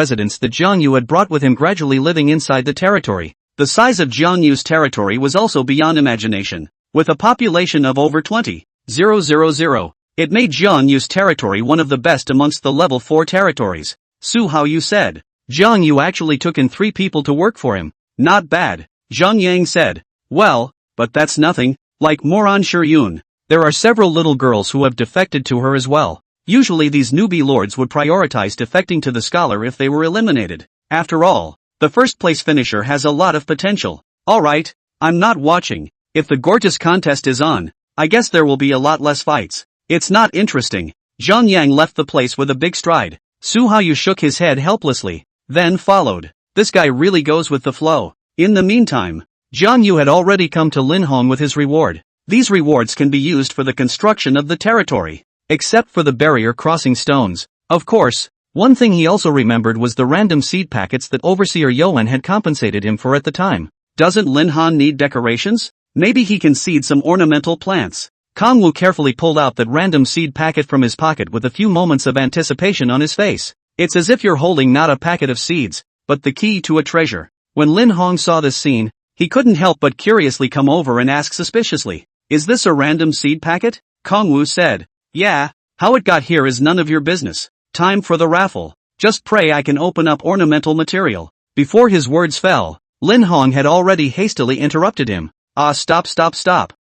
residents that Jiang Yu had brought with him gradually living inside the territory, the size of Jiang Yu's territory was also beyond imagination. With a population of over 20,000, it made Jiang Yu's territory one of the best amongst the level 4 territories. Su Haoyu said. Jiang Yu actually took in 3 people to work for him. Not bad. Zhang Liang said. Well, but that's nothing. Like Moran Shiyun, there are several little girls who have defected to her as well. Usually these newbie lords would prioritize defecting to the scholar if they were eliminated. After all, the first place finisher has a lot of potential. Alright, I'm not watching. If the gorgeous contest is on, I guess there will be a lot less fights. It's not interesting. Zhang Yang left the place with a big stride. Su Haoyu shook his head helplessly, then followed. This guy really goes with the flow. In the meantime, Jiang Yu had already come to Linhong with his reward. These rewards can be used for the construction of the territory, except for the barrier crossing stones. Of course, one thing he also remembered was the random seed packets that Overseer Yuan had compensated him for at the time. Doesn't Linhong need decorations? Maybe he can seed some ornamental plants. Kangwu carefully pulled out that random seed packet from his pocket with a few moments of anticipation on his face. It's as if you're holding not a packet of seeds, but the key to a treasure. When Lin Hong saw this scene, he couldn't help but curiously come over and ask suspiciously, "Is this a random seed packet?" Kangwu said, "Yeah, how it got here is none of your business. Time for the raffle. Just pray I can open up ornamental material." Before his words fell, Lin Hong had already hastily interrupted him. Stop.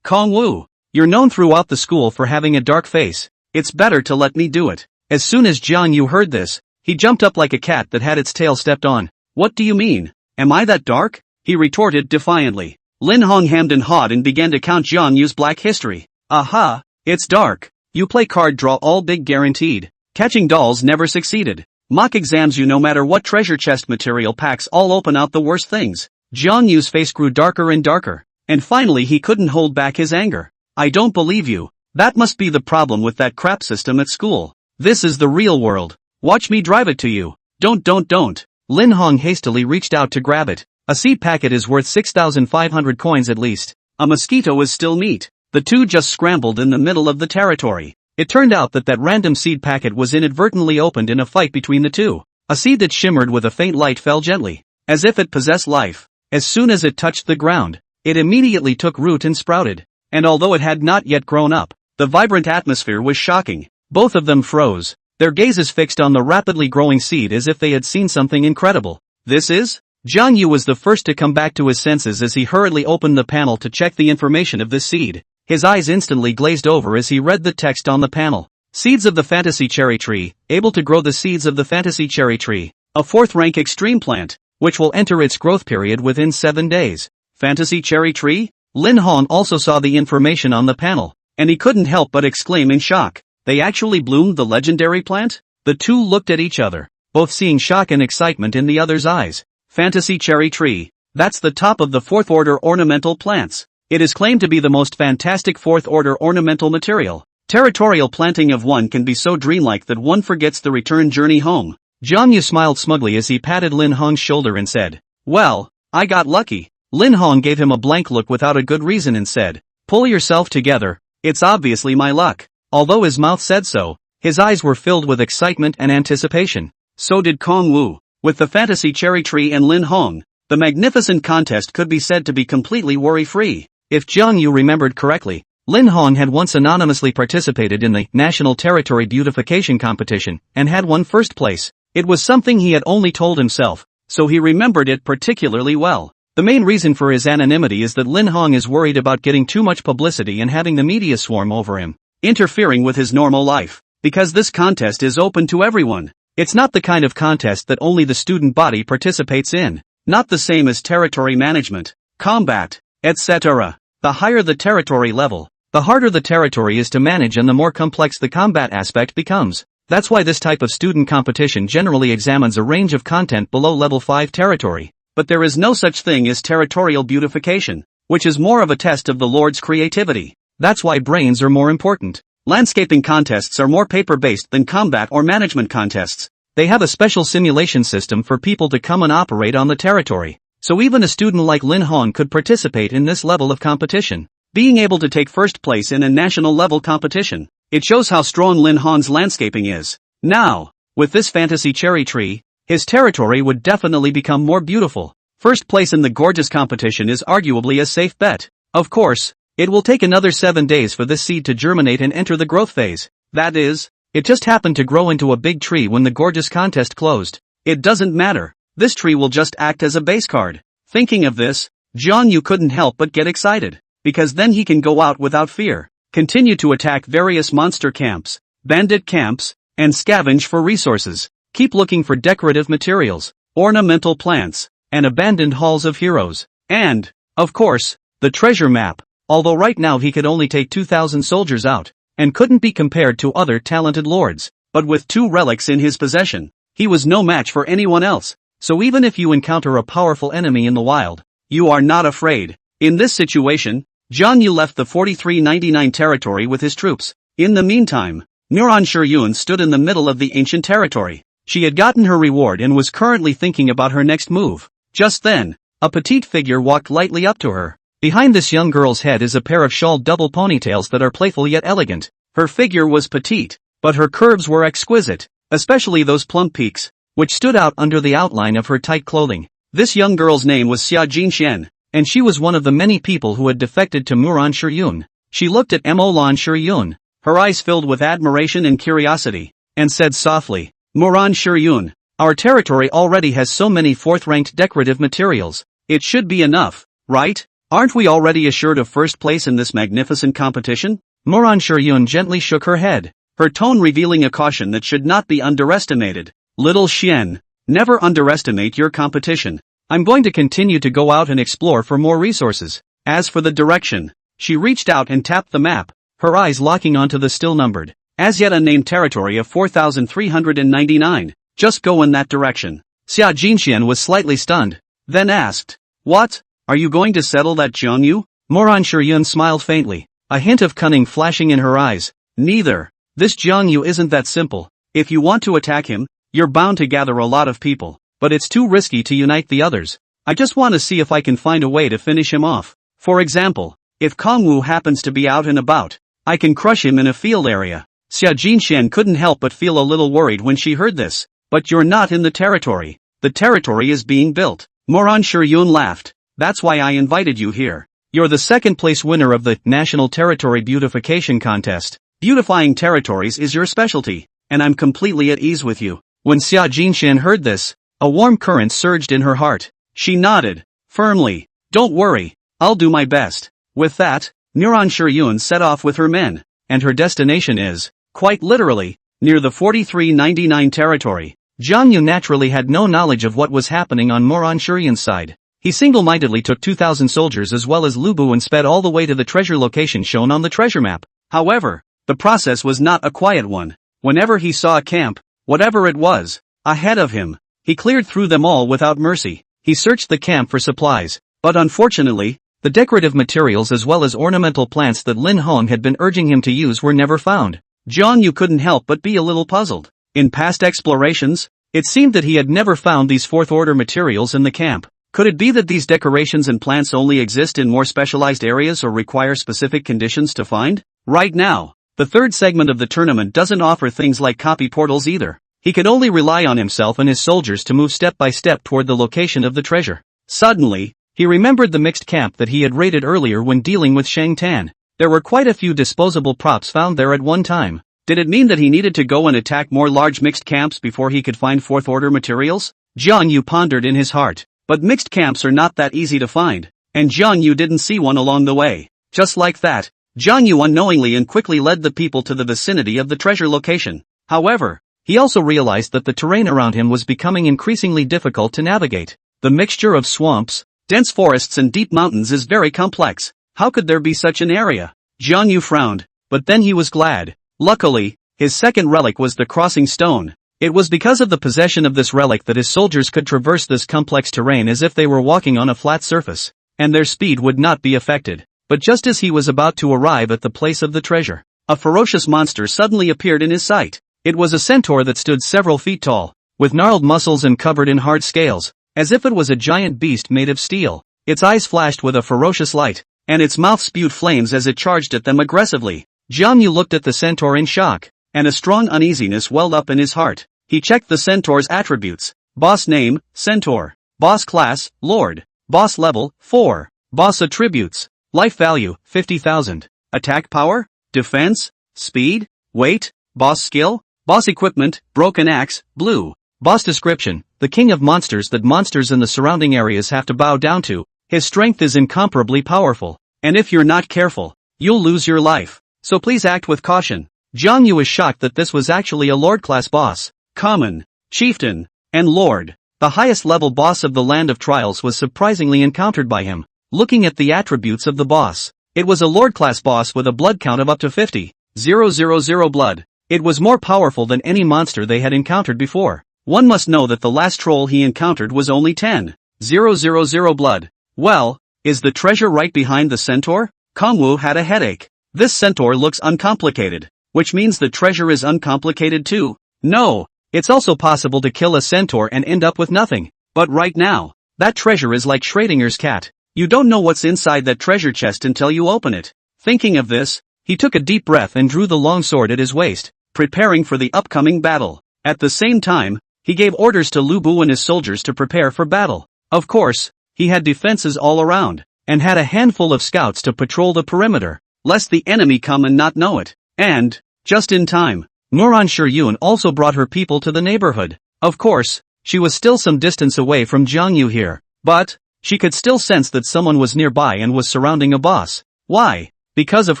Kangwu. You're known throughout the school for having a dark face. It's better to let me do it. As soon as Jiang Yu heard this, he jumped up like a cat that had its tail stepped on. What do you mean? Am I that dark? He retorted defiantly. Lin Hong hemmed and hawed and began to count Jiang Yu's black history. Aha, it's dark. You play card draw all big guaranteed. Catching dolls never succeeded. Mock exams you no matter what treasure chest material packs all open out the worst things. Jiang Yu's face grew darker and darker, and finally he couldn't hold back his anger. I don't believe you. That must be the problem with that crap system at school. This is the real world. Watch me drive it to you. Don't. Lin Hong hastily reached out to grab it. A seed packet is worth 6,500 coins at least. A mosquito is still meat. The two just scrambled in the middle of the territory. It turned out that random seed packet was inadvertently opened in a fight between the two. A seed that shimmered with a faint light fell gently, as if it possessed life. As soon as it touched the ground, it immediately took root and sprouted. And although it had not yet grown up, the vibrant atmosphere was shocking. Both of them froze, their gazes fixed on the rapidly growing seed as if they had seen something incredible. This is? Jiang Yu was the first to come back to his senses as he hurriedly opened the panel to check the information of this seed. His eyes instantly glazed over as he read the text on the panel. Seeds of the Fantasy Cherry Tree, able to grow the seeds of the Fantasy Cherry Tree, a 4th rank extreme plant, which will enter its growth period within 7 days. Fantasy Cherry Tree? Lin Hong also saw the information on the panel, and he couldn't help but exclaim in shock. They actually bloomed the legendary plant? The two looked at each other, both seeing shock and excitement in the other's eyes. Fantasy Cherry Tree. That's the top of the 4th order ornamental plants. It is claimed to be the most fantastic 4th order ornamental material. Territorial planting of one can be so dreamlike that one forgets the return journey home. Jiang Yu smiled smugly as he patted Lin Hong's shoulder and said, "Well, I got lucky. Lin Hong gave him a blank look without a good reason and said, "Pull yourself together, it's obviously my luck." Although his mouth said so, his eyes were filled with excitement and anticipation. So did Kong Wu. With the fantasy cherry tree and Lin Hong, the magnificent contest could be said to be completely worry-free. If Jiang Yu remembered correctly, Lin Hong had once anonymously participated in the National Territory Beautification Competition and had won first place. It was something he had only told himself, so he remembered it particularly well. The main reason for his anonymity is that Lin Hong is worried about getting too much publicity and having the media swarm over him, interfering with his normal life. Because this contest is open to everyone. It's not the kind of contest that only the student body participates in. Not the same as territory management, combat, etc. The higher the territory level, the harder the territory is to manage and the more complex the combat aspect becomes. That's why this type of student competition generally examines a range of content below level 5 territory. But there is no such thing as territorial beautification, which is more of a test of the Lord's creativity. That's why brains are more important. Landscaping contests are more paper-based than combat or management contests. They have a special simulation system for people to come and operate on the territory. So even a student like Lin Hong could participate in this level of competition. Being able to take first place in a national level competition. It shows how strong Lin Hong's landscaping is. Now, with this fantasy cherry tree, his territory would definitely become more beautiful. First place in the gorgeous competition is arguably a safe bet. Of course, it will take another 7 days for this seed to germinate and enter the growth phase. That is, it just happened to grow into a big tree when the gorgeous contest closed. It doesn't matter. This tree will just act as a base card. Thinking of this, Jiang Yu couldn't help but get excited. Because then he can go out without fear, continue to attack various monster camps, bandit camps, and scavenge for resources. Keep looking for decorative materials, ornamental plants, and abandoned halls of heroes. And, of course, the treasure map. Although right now he could only take 2,000 soldiers out, and couldn't be compared to other talented lords, but with 2 relics in his possession, he was no match for anyone else. So even if you encounter a powerful enemy in the wild, you are not afraid. In this situation, Zhang Yu left the 4399 territory with his troops. In the meantime, Muran Shiyun stood in the middle of the ancient territory. She had gotten her reward and was currently thinking about her next move. Just then, a petite figure walked lightly up to her. Behind this young girl's head is a pair of shawled double ponytails that are playful yet elegant. Her figure was petite, but her curves were exquisite, especially those plump peaks, which stood out under the outline of her tight clothing. This young girl's name was Xia Jinxian, and she was one of the many people who had defected to Muran Shiyun. She looked at Molan Shiyun, her eyes filled with admiration and curiosity, and said softly, "Muran Shiyun, our territory already has so many 4th-ranked decorative materials. It should be enough, right? Aren't we already assured of first place in this magnificent competition?" Muran Shiyun gently shook her head, her tone revealing a caution that should not be underestimated. "Little Xian, never underestimate your competition. I'm going to continue to go out and explore for more resources. As for the direction," she reached out and tapped the map, her eyes locking onto the still numbered, as yet unnamed territory of 4399. "Just go in that direction." Xia Jinxian was slightly stunned, then asked, "What? Are you going to settle that Jiang Yu?" Muran Shiyun smiled faintly, a hint of cunning flashing in her eyes. "Neither. This Jiang Yu isn't that simple. If you want to attack him, you're bound to gather a lot of people, but it's too risky to unite the others. I just want to see if I can find a way to finish him off. For example, if Kong Wu happens to be out and about, I can crush him in a field area." Xia Jinxian couldn't help but feel a little worried when she heard this. "But you're not in the territory. The territory is being built." Muran Shiyun laughed. "That's why I invited you here. You're the 2nd place winner of the National Territory Beautification Contest. Beautifying territories is your specialty, and I'm completely at ease with you." When Xia Jinxian heard this, a warm current surged in her heart. She nodded, firmly. "Don't worry, I'll do my best." With that, Muran Shiyun set off with her men, and her destination is, quite literally, near the 4399 territory. Jiang Yu naturally had no knowledge of what was happening on Muran Shiyun's side. He single-mindedly took 2,000 soldiers as well as Lubu and sped all the way to the treasure location shown on the treasure map. However, the process was not a quiet one. Whenever he saw a camp, whatever it was, ahead of him, he cleared through them all without mercy. He searched the camp for supplies, but unfortunately, the decorative materials as well as ornamental plants that Lin Hong had been urging him to use were never found. Jiang Yu couldn't help but be a little puzzled. In past explorations, it seemed that he had never found these 4th-order materials in the camp. Could it be that these decorations and plants only exist in more specialized areas or require specific conditions to find? Right now, the third segment of the tournament doesn't offer things like copy portals either. He could only rely on himself and his soldiers to move step by step toward the location of the treasure. Suddenly, he remembered the mixed camp that he had raided earlier when dealing with Shang Tan. There were quite a few disposable props found there at one time. Did it mean that he needed to go and attack more large mixed camps before he could find fourth order materials? Jiang Yu pondered in his heart. But mixed camps are not that easy to find, and Jiang Yu didn't see one along the way. Just like that, Jiang Yu unknowingly and quickly led the people to the vicinity of the treasure location. However, he also realized that the terrain around him was becoming increasingly difficult to navigate. The mixture of swamps, dense forests and deep mountains is very complex. How could there be such an area? Jiang Yu frowned, but then he was glad. Luckily, his second relic was the crossing stone. It was because of the possession of this relic that his soldiers could traverse this complex terrain as if they were walking on a flat surface, and their speed would not be affected. But just as he was about to arrive at the place of the treasure, a ferocious monster suddenly appeared in his sight. It was a centaur that stood several feet tall, with gnarled muscles and covered in hard scales, as if it was a giant beast made of steel. Its eyes flashed with a ferocious light, and its mouth spewed flames as it charged at them aggressively. Jiang Yu looked at the centaur in shock, and a strong uneasiness welled up in his heart. He checked the centaur's attributes. Boss name, Centaur. Boss class, Lord. Boss level, 4. Boss attributes. Life value, 50,000. Attack power, defense, speed, weight, boss skill, boss equipment, broken axe, blue. Boss description, the king of monsters that monsters in the surrounding areas have to bow down to. His strength is incomparably powerful, and if you're not careful, you'll lose your life. So please act with caution. Zhang Yu was shocked that this was actually a Lord-class boss. Common, Chieftain, and Lord. The highest level boss of the Land of Trials was surprisingly encountered by him. Looking at the attributes of the boss, it was a Lord-class boss with a blood count of up to 50,000 blood. It was more powerful than any monster they had encountered before. One must know that the last troll he encountered was only 10,000 blood. Well, is the treasure right behind the centaur? Kongwu had a headache. This centaur looks uncomplicated, which means the treasure is uncomplicated too. No, it's also possible to kill a centaur and end up with nothing. But right now, that treasure is like Schrodinger's cat. You don't know what's inside that treasure chest until you open it. Thinking of this, he took a deep breath and drew the long sword at his waist, preparing for the upcoming battle. At the same time, he gave orders to Lubu and his soldiers to prepare for battle. Of course, he had defenses all around, and had a handful of scouts to patrol the perimeter, lest the enemy come and not know it. And, just in time, Nuran Shiyun also brought her people to the neighborhood. Of course, she was still some distance away from Jiang Yu here, but she could still sense that someone was nearby and was surrounding a boss. Why? Because of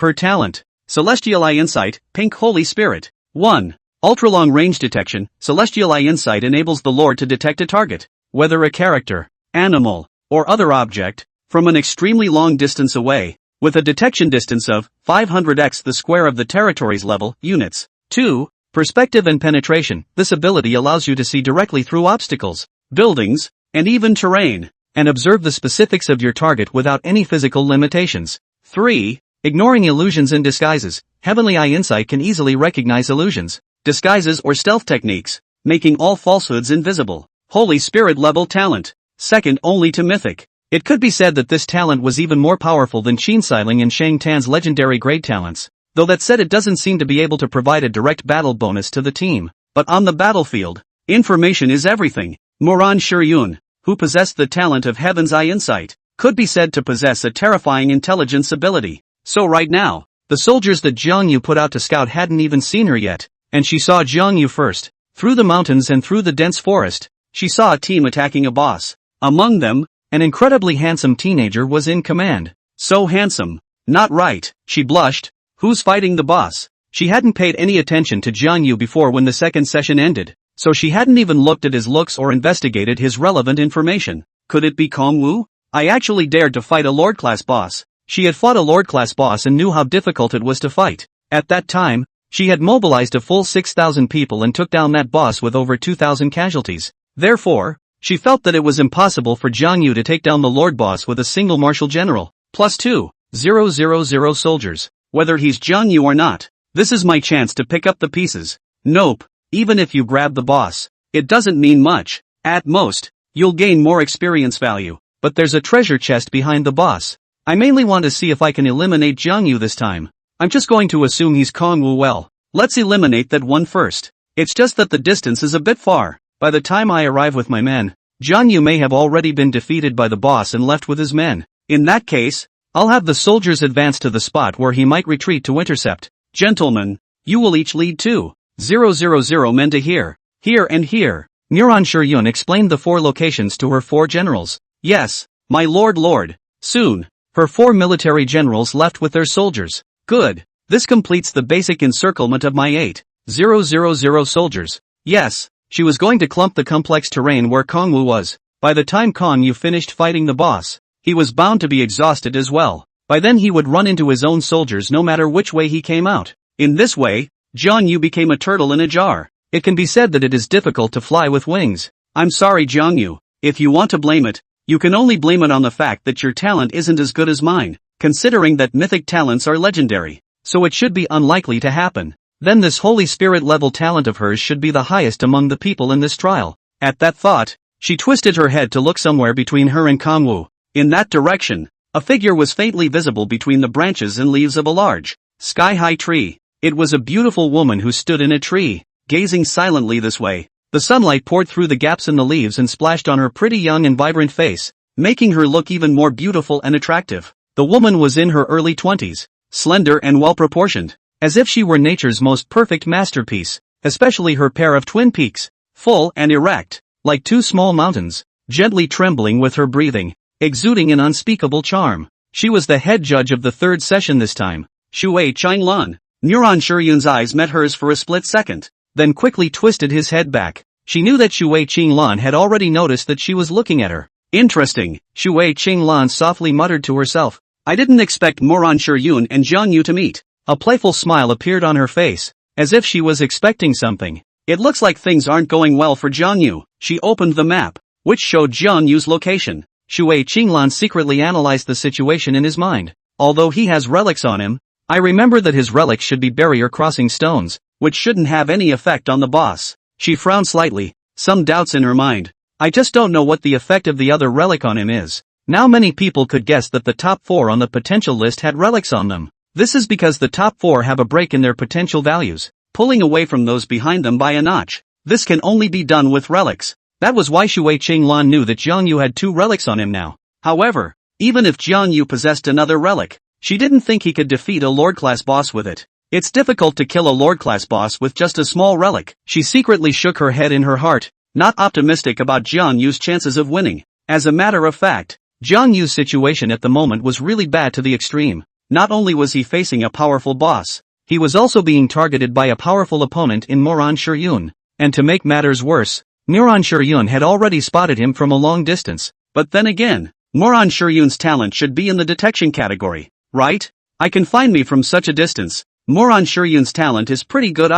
her talent. Celestial Eye Insight, Pink Holy Spirit. 1. Ultra-long range detection. Celestial Eye Insight enables the Lord to detect a target, whether a character, animal, or other object, from an extremely long distance away, with a detection distance of 500x the square of the territory's level units. 2. Perspective and penetration. This ability allows you to see directly through obstacles, buildings, and even terrain, and observe the specifics of your target without any physical limitations. 3. Ignoring illusions and disguises. Heavenly Eye Insight can easily recognize illusions, disguises or stealth techniques, making all falsehoods invisible. Holy Spirit level talent. Second only to Mythic. It could be said that this talent was even more powerful than Qin Xiling and Shang Tan's legendary grade talents. Though that said, it doesn't seem to be able to provide a direct battle bonus to the team. But on the battlefield, information is everything. Nuran Shiyun, who possessed the talent of Heaven's Eye Insight, could be said to possess a terrifying intelligence ability. So right now, the soldiers that Jiang Yu put out to scout hadn't even seen her yet, and she saw Jiang Yu first. Through the mountains and through the dense forest, she saw a team attacking a boss. Among them, an incredibly handsome teenager was in command. So handsome. Not right, she blushed. Who's fighting the boss? She hadn't paid any attention to Jiang Yu before when the second session ended, so she hadn't even looked at his looks or investigated his relevant information. Could it be Kongwu? I actually dared to fight a Lord-class boss. She had fought a Lord-class boss and knew how difficult it was to fight. At that time, she had mobilized a full 6,000 people and took down that boss with over 2,000 casualties. Therefore, she felt that it was impossible for Jiang Yu to take down the Lord boss with a single martial general, plus 2,000 soldiers. Whether he's Jiang Yu or not, this is my chance to pick up the pieces. Nope, even if you grab the boss, it doesn't mean much. At most, you'll gain more experience value. but there's a treasure chest behind the boss. I mainly want to see if I can eliminate Jiang Yu this time. I'm just going to assume he's Kongwu well. Let's eliminate that one first. It's just that the distance is a bit far. By the time I arrive with my men, Jiang Yu may have already been defeated by the boss and left with his men. In that case, I'll have the soldiers advance to the spot where he might retreat to intercept. Gentlemen, you will each lead 2,000 men to here and here. Shiyun explained the 4 locations to her 4 generals. Yes, my lord. Soon, her 4 military generals left with their soldiers. Good. This completes the basic encirclement of my 8,000 soldiers. Yes, she was going to clump the complex terrain where Kongwu was. By the time Kong Yu finished fighting the boss, he was bound to be exhausted as well. By then he would run into his own soldiers no matter which way he came out. In this way, Jiang Yu became a turtle in a jar. It can be said that it is difficult to fly with wings. I'm sorry Jiang Yu, if you want to blame it, you can only blame it on the fact that your talent isn't as good as mine, considering that mythic talents are legendary, so it should be unlikely to happen. Then this Holy Spirit level talent of hers should be the highest among the people in this trial. At that thought, she twisted her head to look somewhere between her and Kongwu. In that direction, a figure was faintly visible between the branches and leaves of a large, sky-high tree. It was a beautiful woman who stood in a tree, gazing silently this way. The sunlight poured through the gaps in the leaves and splashed on her pretty young and vibrant face, making her look even more beautiful and attractive. The woman was in her early 20s, slender and well-proportioned, as if she were nature's most perfect masterpiece, especially her pair of twin peaks, full and erect, like 2 small mountains, gently trembling with her breathing, exuding an unspeakable charm. She was the head judge of the 3rd session this time, Shui Qinglan. Shiyun's eyes met hers for a split second, then quickly twisted his head back. She knew that Shui Qinglan had already noticed that she was looking at her. Interesting, Shui Qinglan softly muttered to herself. I didn't expect Shiyun and Jiang Yu to meet. A playful smile appeared on her face, as if she was expecting something. It looks like things aren't going well for Jiang Yu. She opened the map, which showed Jiang Yu's location. Shui Qinglan secretly analyzed the situation in his mind. Although he has relics on him, I remember that his relics should be barrier-crossing stones, which shouldn't have any effect on the boss. She frowned slightly, some doubts in her mind. I just don't know what the effect of the other relic on him is. Now many people could guess that the top 4 on the potential list had relics on them. This is because the top 4 have a break in their potential values, pulling away from those behind them by a notch. This can only be done with relics. That was why Shui Qinglan knew that Jiang Yu had 2 relics on him now. However, even if Jiang Yu possessed another relic, she didn't think he could defeat a Lord-class boss with it. It's difficult to kill a Lord-class boss with just a small relic. She secretly shook her head in her heart, not optimistic about Jiang Yu's chances of winning. As a matter of fact, Jiang Yu's situation at the moment was really bad to the extreme. Not only was he facing a powerful boss, he was also being targeted by a powerful opponent in Shiyun. And to make matters worse, Shiyun had already spotted him from a long distance. But then again, Shiyun's talent should be in the detection category, right? I can find me from such a distance. Shiyun's talent is pretty good.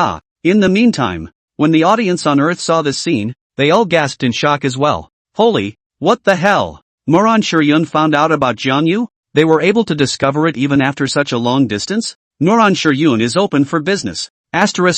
In the meantime, when the audience on Earth saw this scene, they all gasped in shock as well. Holy, what the hell? Shiyun found out about Jiang Yu? They were able to discover it even after such a long distance? Shiyun is open for business. Shiyun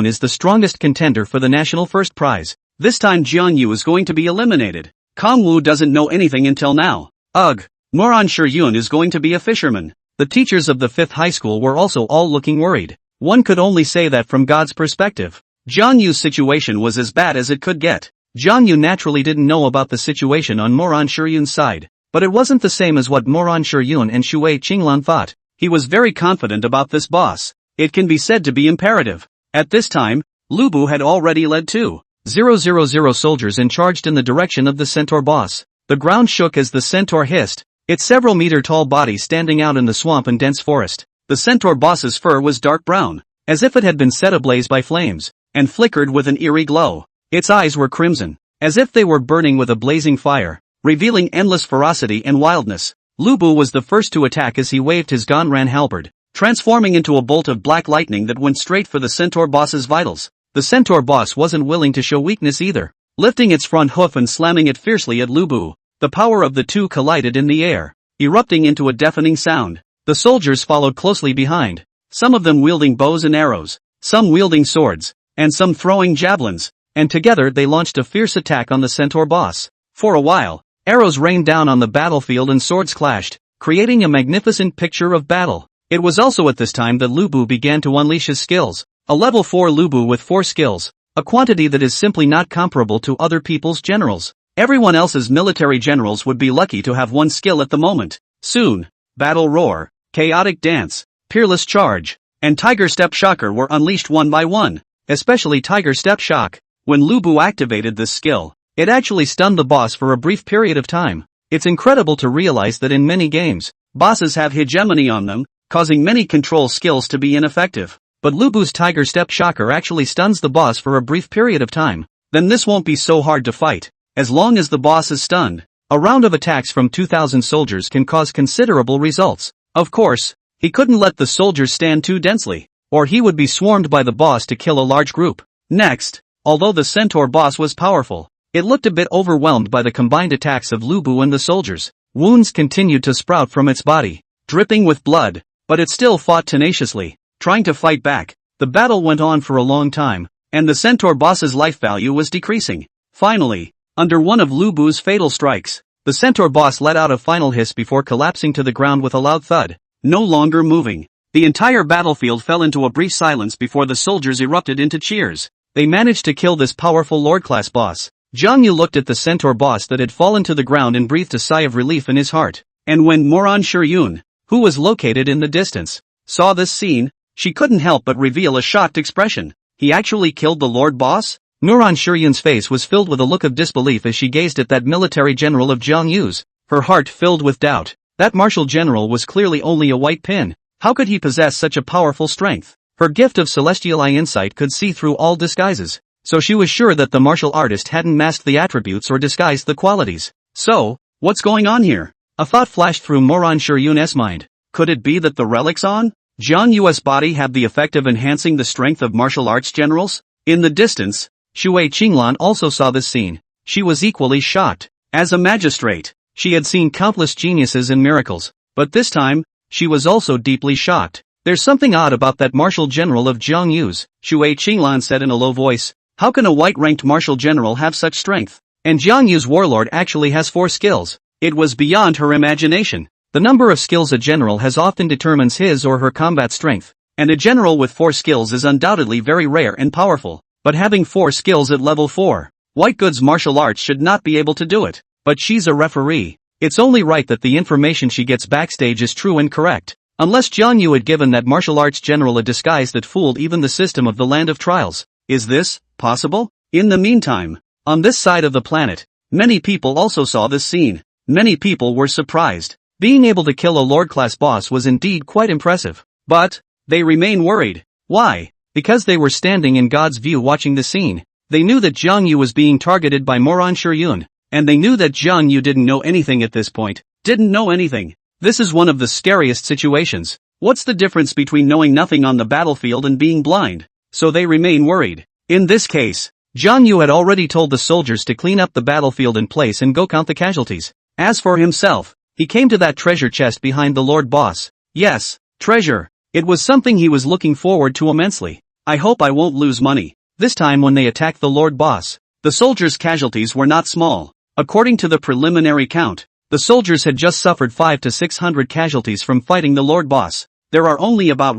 is the strongest contender for the national first prize. This time Jiang Yu is going to be eliminated. Kongwu doesn't know anything until now. Ugh. Shiyun is going to be a fisherman. The teachers of the 5th high school were also all looking worried. One could only say that from God's perspective. Jiang Yu's situation was as bad as it could get. Jiang Yu naturally didn't know about the situation on Shiyun's side, but it wasn't the same as what Shiyun and Shui Qinglan thought. He was very confident about this boss. It can be said to be imperative. At this time, Lubu had already led 2,000 soldiers and charged in the direction of the centaur boss. The ground shook as the centaur hissed, its several meter tall body standing out in the swamp and dense forest. The centaur boss's fur was dark brown, as if it had been set ablaze by flames, and flickered with an eerie glow. Its eyes were crimson, as if they were burning with a blazing fire, revealing endless ferocity and wildness. Lubu was the first to attack as he waved his Ganran halberd, transforming into a bolt of black lightning that went straight for the centaur boss's vitals. The centaur boss wasn't willing to show weakness either, lifting its front hoof and slamming it fiercely at Lubu. The power of the two collided in the air, erupting into a deafening sound. The soldiers followed closely behind, some of them wielding bows and arrows, some wielding swords, and some throwing javelins. and together they launched a fierce attack on the centaur boss. For a while, arrows rained down on the battlefield and swords clashed, creating a magnificent picture of battle. It was also at this time that Lubu began to unleash his skills. A level 4 Lubu with 4 skills, a quantity that is simply not comparable to other people's generals. Everyone else's military generals would be lucky to have 1 skill at the moment. Soon, Battle Roar, Chaotic Dance, Peerless Charge, and Tiger Step Shocker were unleashed one by one, especially Tiger Step Shock. When Lubu activated this skill, it actually stunned the boss for a brief period of time. It's incredible to realize that in many games, bosses have hegemony on them, causing many control skills to be ineffective. But Lubu's Tiger Step Shocker actually stuns the boss for a brief period of time. Then this won't be so hard to fight. As long as the boss is stunned, a round of attacks from 2,000 soldiers can cause considerable results. Of course, he couldn't let the soldiers stand too densely, or he would be swarmed by the boss to kill a large group. Next, although the centaur boss was powerful, it looked a bit overwhelmed by the combined attacks of Lubu and the soldiers. Wounds continued to sprout from its body, dripping with blood, but it still fought tenaciously, trying to fight back. The battle went on for a long time, and the centaur boss's life value was decreasing. Finally, under one of Lubu's fatal strikes, the centaur boss let out a final hiss before collapsing to the ground with a loud thud, no longer moving. The entire battlefield fell into a brief silence before the soldiers erupted into cheers. They managed to kill this powerful lord-class boss. Jiang Yu looked at the centaur boss that had fallen to the ground and breathed a sigh of relief in his heart. And when Moran Shiryun, who was located in the distance, saw this scene, she couldn't help but reveal a shocked expression. He actually killed the lord boss? Moran Shiryun's face was filled with a look of disbelief as she gazed at that military general of Jiang Yu's, her heart filled with doubt. That martial general was clearly only a white pin. How could he possess such a powerful strength? Her gift of celestial eye insight could see through all disguises, so she was sure that the martial artist hadn't masked the attributes or disguised the qualities. So, what's going on here? A thought flashed through Moran Shiryun's mind. Could it be that the relics on Jiang Yu's body have the effect of enhancing the strength of martial arts generals? In the distance, Shui Qinglan also saw this scene. She was equally shocked. As a magistrate, she had seen countless geniuses and miracles, but this time, she was also deeply shocked. There's something odd about that martial general of Jiang Yu's, Shui Qinglan said in a low voice. How can a white-ranked martial general have such strength? And Jiang Yu's warlord actually has 4 skills. It was beyond her imagination. The number of skills a general has often determines his or her combat strength, and a general with 4 skills is undoubtedly very rare and powerful. But having 4 skills at level 4, White Goods martial arts should not be able to do it. But she's a referee. It's only right that the information she gets backstage is true and correct. Unless Jiang Yu had given that martial arts general a disguise that fooled even the system of the Land of Trials. Is this possible? In the meantime, on this side of the planet, many people also saw this scene. Many people were surprised. Being able to kill a lord-class boss was indeed quite impressive. But they remain worried. Why? Because they were standing in God's view watching the scene. They knew that Jiang Yu was being targeted by Moran Shiryun, and they knew that Jiang Yu didn't know anything at this point. Didn't know anything. This is one of the scariest situations. What's the difference between knowing nothing on the battlefield and being blind? So they remain worried. In this case, Jiang Yu had already told the soldiers to clean up the battlefield in place and go count the casualties. As for himself, he came to that treasure chest behind the Lord Boss. Yes, treasure. It was something he was looking forward to immensely. I hope I won't lose money. This time when they attacked the Lord Boss, the soldiers' casualties were not small. According to the preliminary count, the soldiers had just suffered 500 to 600 casualties from fighting the Lord Boss. There are only about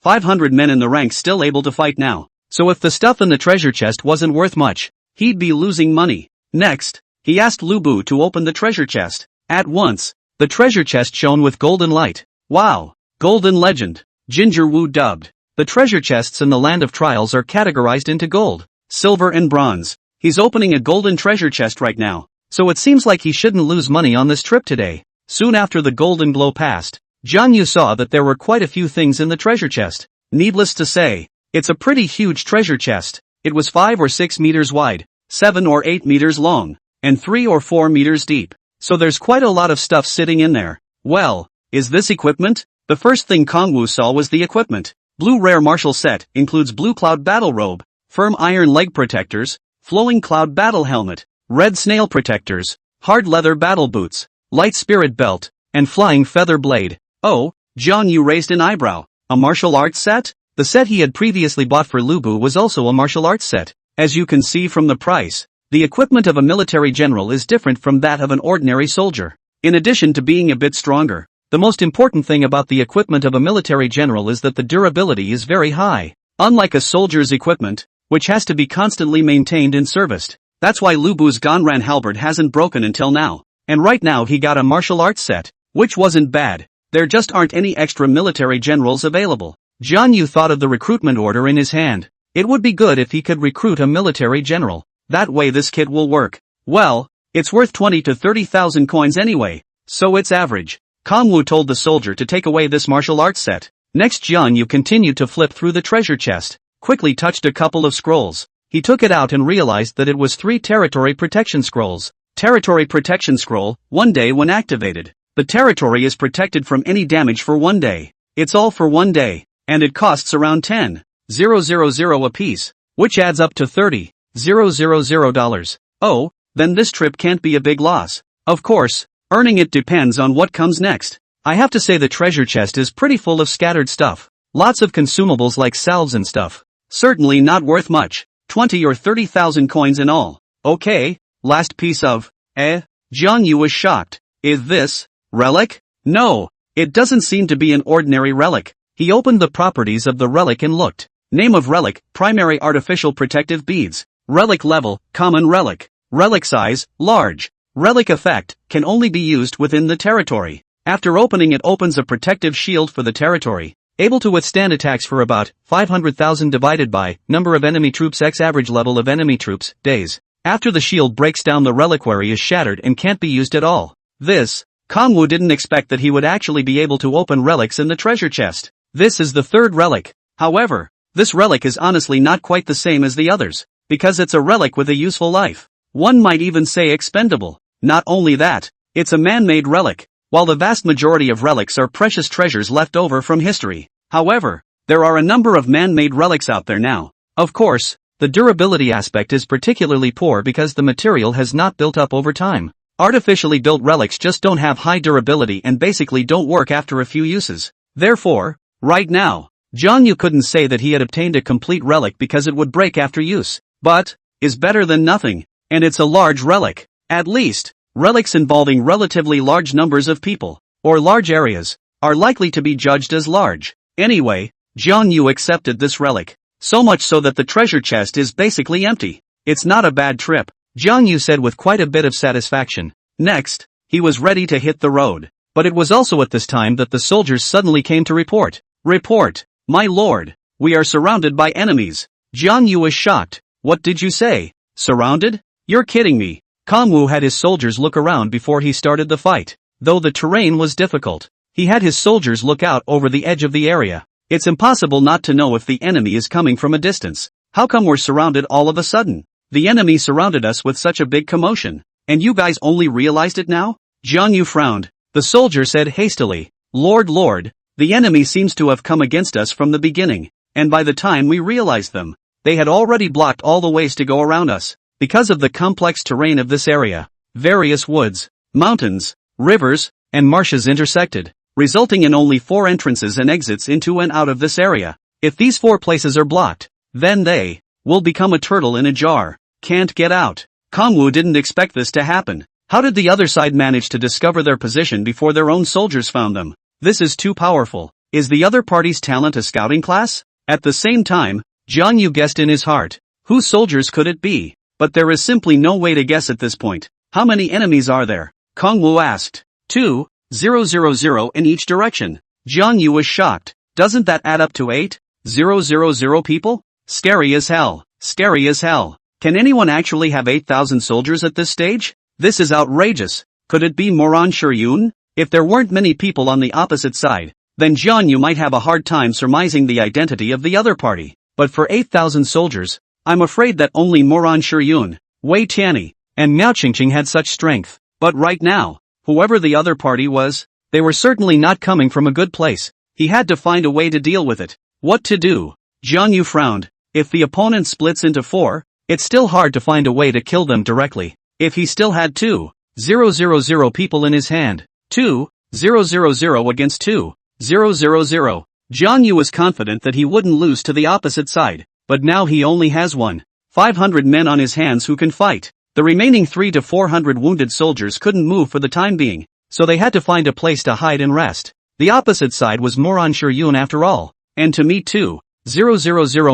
500 men in the ranks still able to fight now. So if the stuff in the treasure chest wasn't worth much, he'd be losing money. Next, he asked Lubu to open the treasure chest. At once, the treasure chest shone with golden light. Wow! Golden Legend. Ginger Wu dubbed. The treasure chests in the Land of Trials are categorized into gold, silver and bronze. He's opening a golden treasure chest right now, so it seems like he shouldn't lose money on this trip today. Soon after the golden glow passed, Zhang Yu saw that there were quite a few things in the treasure chest. Needless to say, it's a pretty huge treasure chest. It was 5 or 6 meters wide, 7 or 8 meters long, and 3 or 4 meters deep. So there's quite a lot of stuff sitting in there. Well, is this equipment? The first thing Kongwu saw was the equipment. Blue Rare Martial Set includes Blue Cloud Battle Robe, Firm Iron Leg Protectors, Flowing Cloud Battle Helmet, Red Snail Protectors, Hard Leather Battle Boots, Light Spirit Belt, and Flying Feather Blade. Oh, Jiang Yu raised an eyebrow. A martial arts set? The set he had previously bought for Lubu was also a martial arts set. As you can see from the price, the equipment of a military general is different from that of an ordinary soldier. In addition to being a bit stronger, the most important thing about the equipment of a military general is that the durability is very high, unlike a soldier's equipment, which has to be constantly maintained and serviced. That's why Lubu's Ganran halberd hasn't broken until now, and right now he got a martial arts set, which wasn't bad. There just aren't any extra military generals available. Jiang Yu thought of the recruitment order in his hand. It would be good if he could recruit a military general. That way this kit will work. Well, it's worth 20 to 30,000 coins anyway, so it's average. Kangwu told the soldier to take away this martial arts set. Next Jiang Yu continued to flip through the treasure chest, quickly touched a couple of scrolls. He took it out and realized that it was 3 territory protection scrolls. Territory protection scroll, 1 day when activated. The territory is protected from any damage for 1 day. It's all for 1 day, and it costs around 10,000 apiece, which adds up to $30,000. Oh, then this trip can't be a big loss. Of course, earning it depends on what comes next. I have to say the treasure chest is pretty full of scattered stuff. Lots of consumables like salves and stuff. Certainly not worth much. 20 or 30,000 coins in all. Okay, last piece of, Jiang Yu was shocked. Is this, relic? No, it doesn't seem to be an ordinary relic. He opened the properties of the relic and looked. Name of relic, primary artificial protective beads. Relic level, common relic. Relic size, large. Relic effect, can only be used within the territory. After opening it opens a protective shield for the territory. Able to withstand attacks for about 500,000 divided by number of enemy troops x average level of enemy troops, days. After the shield breaks down the reliquary is shattered and can't be used at all. This, Kangwu didn't expect that he would actually be able to open relics in the treasure chest. This is the 3rd relic. However, this relic is honestly not quite the same as the others, because it's a relic with a useful life. One might even say expendable. Not only that, it's a man-made relic. While the vast majority of relics are precious treasures left over from history. However, there are a number of man-made relics out there now. Of course, the durability aspect is particularly poor because the material has not built up over time. Artificially built relics just don't have high durability and basically don't work after a few uses. Therefore, right now, Zhang Yu couldn't say that he had obtained a complete relic because it would break after use. But, is better than nothing, and it's a large relic. At least, relics involving relatively large numbers of people, or large areas, are likely to be judged as large. Anyway, Jiang Yu accepted this relic. So much so that the treasure chest is basically empty. It's not a bad trip, Jiang Yu said with quite a bit of satisfaction. Next, he was ready to hit the road. But it was also at this time that the soldiers suddenly came to report. Report, my lord, we are surrounded by enemies. Jiang Yu was shocked. What did you say? Surrounded? You're kidding me. Kangwu had his soldiers look around before he started the fight. Though the terrain was difficult, he had his soldiers look out over the edge of the area. It's impossible not to know if the enemy is coming from a distance. How come we're surrounded all of a sudden? The enemy surrounded us with such a big commotion. And you guys only realized it now? Jiang Yu frowned. The soldier said hastily, Lord, the enemy seems to have come against us from the beginning. And by the time we realized them, they had already blocked all the ways to go around us. Because of the complex terrain of this area, various woods, mountains, rivers, and marshes intersected, resulting in only 4 entrances and exits into and out of this area. If these 4 places are blocked, then they will become a turtle in a jar. Can't get out. Kangwu didn't expect this to happen. How did the other side manage to discover their position before their own soldiers found them? This is too powerful. Is the other party's talent a scouting class? At the same time, Jiang Yu guessed in his heart. Whose soldiers could it be? But there is simply no way to guess at this point. How many enemies are there? Kangwu asked. 2,000 in each direction. Jiang Yu was shocked. Doesn't that add up to 8,000 people? Scary as hell. Scary as hell. Can anyone actually have 8,000 soldiers at this stage? This is outrageous. Could it be Moran Shiryun? If there weren't many people on the opposite side, then Jiang Yu might have a hard time surmising the identity of the other party. But for 8,000 soldiers, I'm afraid that only Moran Shiryun, Wei Tianyi, and Miao Qingqing had such strength. But right now, whoever the other party was, they were certainly not coming from a good place. He had to find a way to deal with it. What to do? Jiang Yu frowned. If the opponent splits into 4, it's still hard to find a way to kill them directly. If he still had 2,000 people in his hand, 2,000 against 2,000, Jiang Yu was confident that he wouldn't lose to the opposite side. But now he only has 1. 500 men on his hands who can fight. The remaining 300 to 400 wounded soldiers couldn't move for the time being, so they had to find a place to hide and rest. The opposite side was Moran Shiryun after all, and to meet 2,000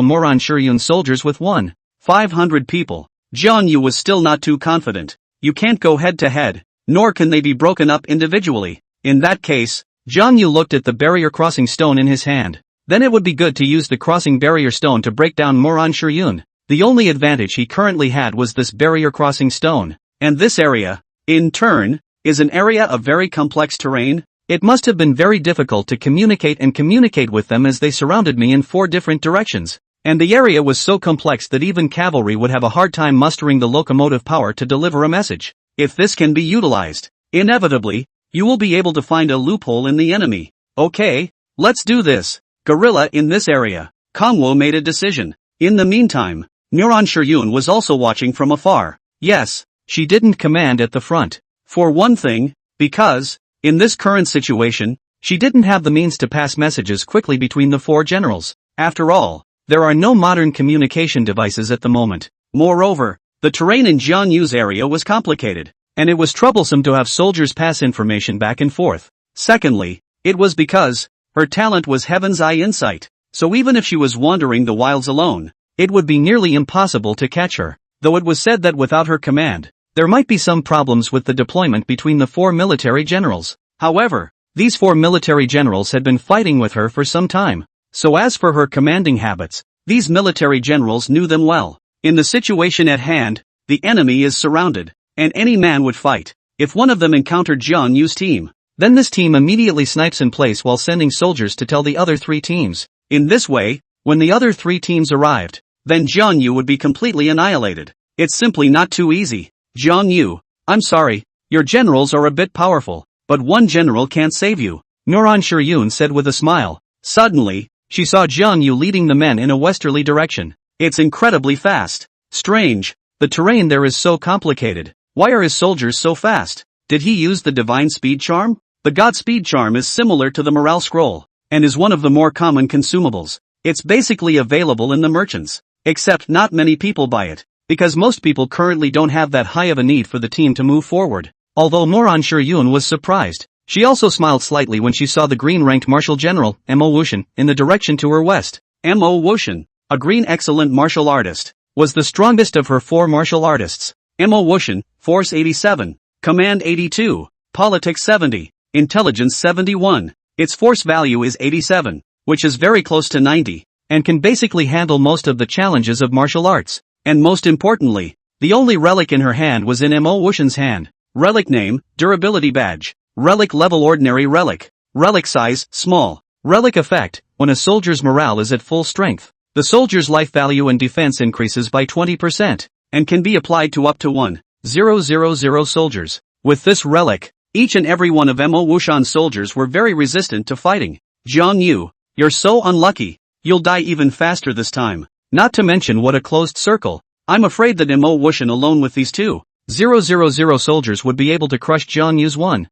Moran Shiryun soldiers with 1,500 people. Jiang Yu was still not too confident. You can't go head to head, nor can they be broken up individually. In that case, Jiang Yu looked at the barrier crossing stone in his hand. Then it would be good to use the crossing barrier stone to break down Moran Shiryun. The only advantage he currently had was this barrier crossing stone. And this area, in turn, is an area of very complex terrain. It must have been very difficult to communicate with them as they surrounded me in 4 different directions. And the area was so complex that even cavalry would have a hard time mustering the locomotive power to deliver a message. If this can be utilized, inevitably, you will be able to find a loophole in the enemy. Okay, let's do this. Guerrilla in this area. Kongwo made a decision. In the meantime, Moran Shiryun was also watching from afar. Yes, she didn't command at the front. For one thing, because, in this current situation, she didn't have the means to pass messages quickly between the 4 generals. After all, there are no modern communication devices at the moment. Moreover, the terrain in Jiang Yu's area was complicated, and it was troublesome to have soldiers pass information back and forth. Secondly, it was because her talent was heaven's eye insight, so even if she was wandering the wilds alone, it would be nearly impossible to catch her. Though it was said that without her command, there might be some problems with the deployment between the 4 military generals. However, these 4 military generals had been fighting with her for some time. So as for her commanding habits, these military generals knew them well. In the situation at hand, the enemy is surrounded, and any man would fight. If one of them encountered Jiang Yu's team, then this team immediately snipes in place while sending soldiers to tell the other 3 teams. In this way, when the other 3 teams arrived, then Jiang Yu would be completely annihilated. It's simply not too easy. Jiang Yu, I'm sorry, your generals are a bit powerful, but one general can't save you, Moran Shiryun said with a smile. Suddenly, she saw Jiang Yu leading the men in a westerly direction. It's incredibly fast. Strange, the terrain there is so complicated. Why are his soldiers so fast? Did he use the divine speed charm? The god speed charm is similar to the morale scroll, and is one of the more common consumables. It's basically available in the merchants, except not many people buy it, because most people currently don't have that high of a need for the team to move forward. Although Moran Shiryun was surprised, she also smiled slightly when she saw the green-ranked martial general, Mo Wuxian, in the direction to her west. Mo Wuxian, a green excellent martial artist, was the strongest of her 4 martial artists. Mo Wuxian, Force 87, Command 82, Politics 70, Intelligence 71. Its force value is 87, which is very close to 90, and can basically handle most of the challenges of martial arts. And most importantly, the only relic in her hand was in Mo Wuxian's hand. Relic name, Durability Badge. Relic level Ordinary Relic. Relic size, Small. Relic effect, when a soldier's morale is at full strength, the soldier's life value and defense increases by 20%, and can be applied to up to 1,000 soldiers. With this relic, each and every one of Mo Wuxian's soldiers were very resistant to fighting. Jiang Yu, you're so unlucky, you'll die even faster this time. Not to mention what a closed circle. I'm afraid that Mo Wuxian alone with these 2,000 soldiers would be able to crush Jiang Yu's 1,000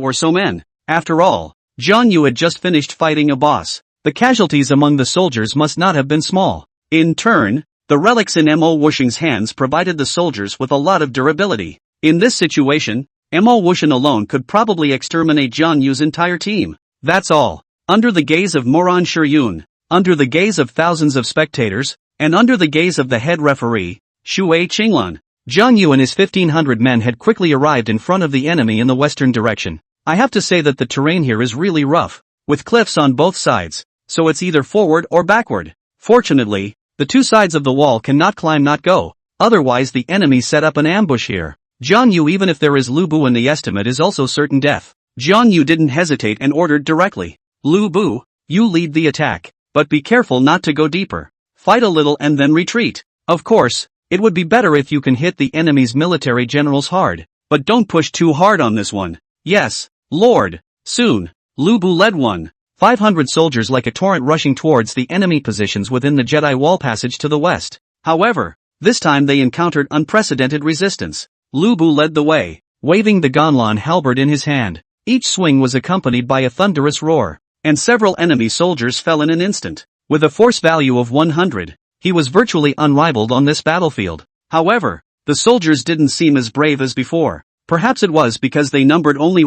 or so men. After all, Jiang Yu had just finished fighting a boss. The casualties among the soldiers must not have been small. In turn, the relics in Mo Wuxian's hands provided the soldiers with a lot of durability. In this situation, Mo Wuxian alone could probably exterminate Jiang Yu's entire team. That's all. Under the gaze of Moran Shiryun, under the gaze of thousands of spectators, and under the gaze of the head referee, Shui Qinglan, Jiang Yu and his 1,500 men had quickly arrived in front of the enemy in the western direction. I have to say that the terrain here is really rough, with cliffs on both sides, so it's either forward or backward. Fortunately, the 2 sides of the wall cannot climb not go, otherwise the enemy set up an ambush here. Jiang Yu, even if there is Lubu in the estimate, is also certain death. Jiang Yu didn't hesitate and ordered directly. Lubu, you lead the attack, but be careful not to go deeper. Fight a little and then retreat. Of course, it would be better if you can hit the enemy's military generals hard, but don't push too hard on this one. Yes, Lord. Soon, Lubu led 1,500 soldiers like a torrent rushing towards the enemy positions within the Jedi wall passage to the west. However, this time they encountered unprecedented resistance. Lubu led the way, waving the Ganlan halberd in his hand. Each swing was accompanied by a thunderous roar, and several enemy soldiers fell in an instant. With a force value of 100, He was virtually unrivaled on this battlefield. However, the soldiers didn't seem as brave as before. Perhaps it was because they numbered only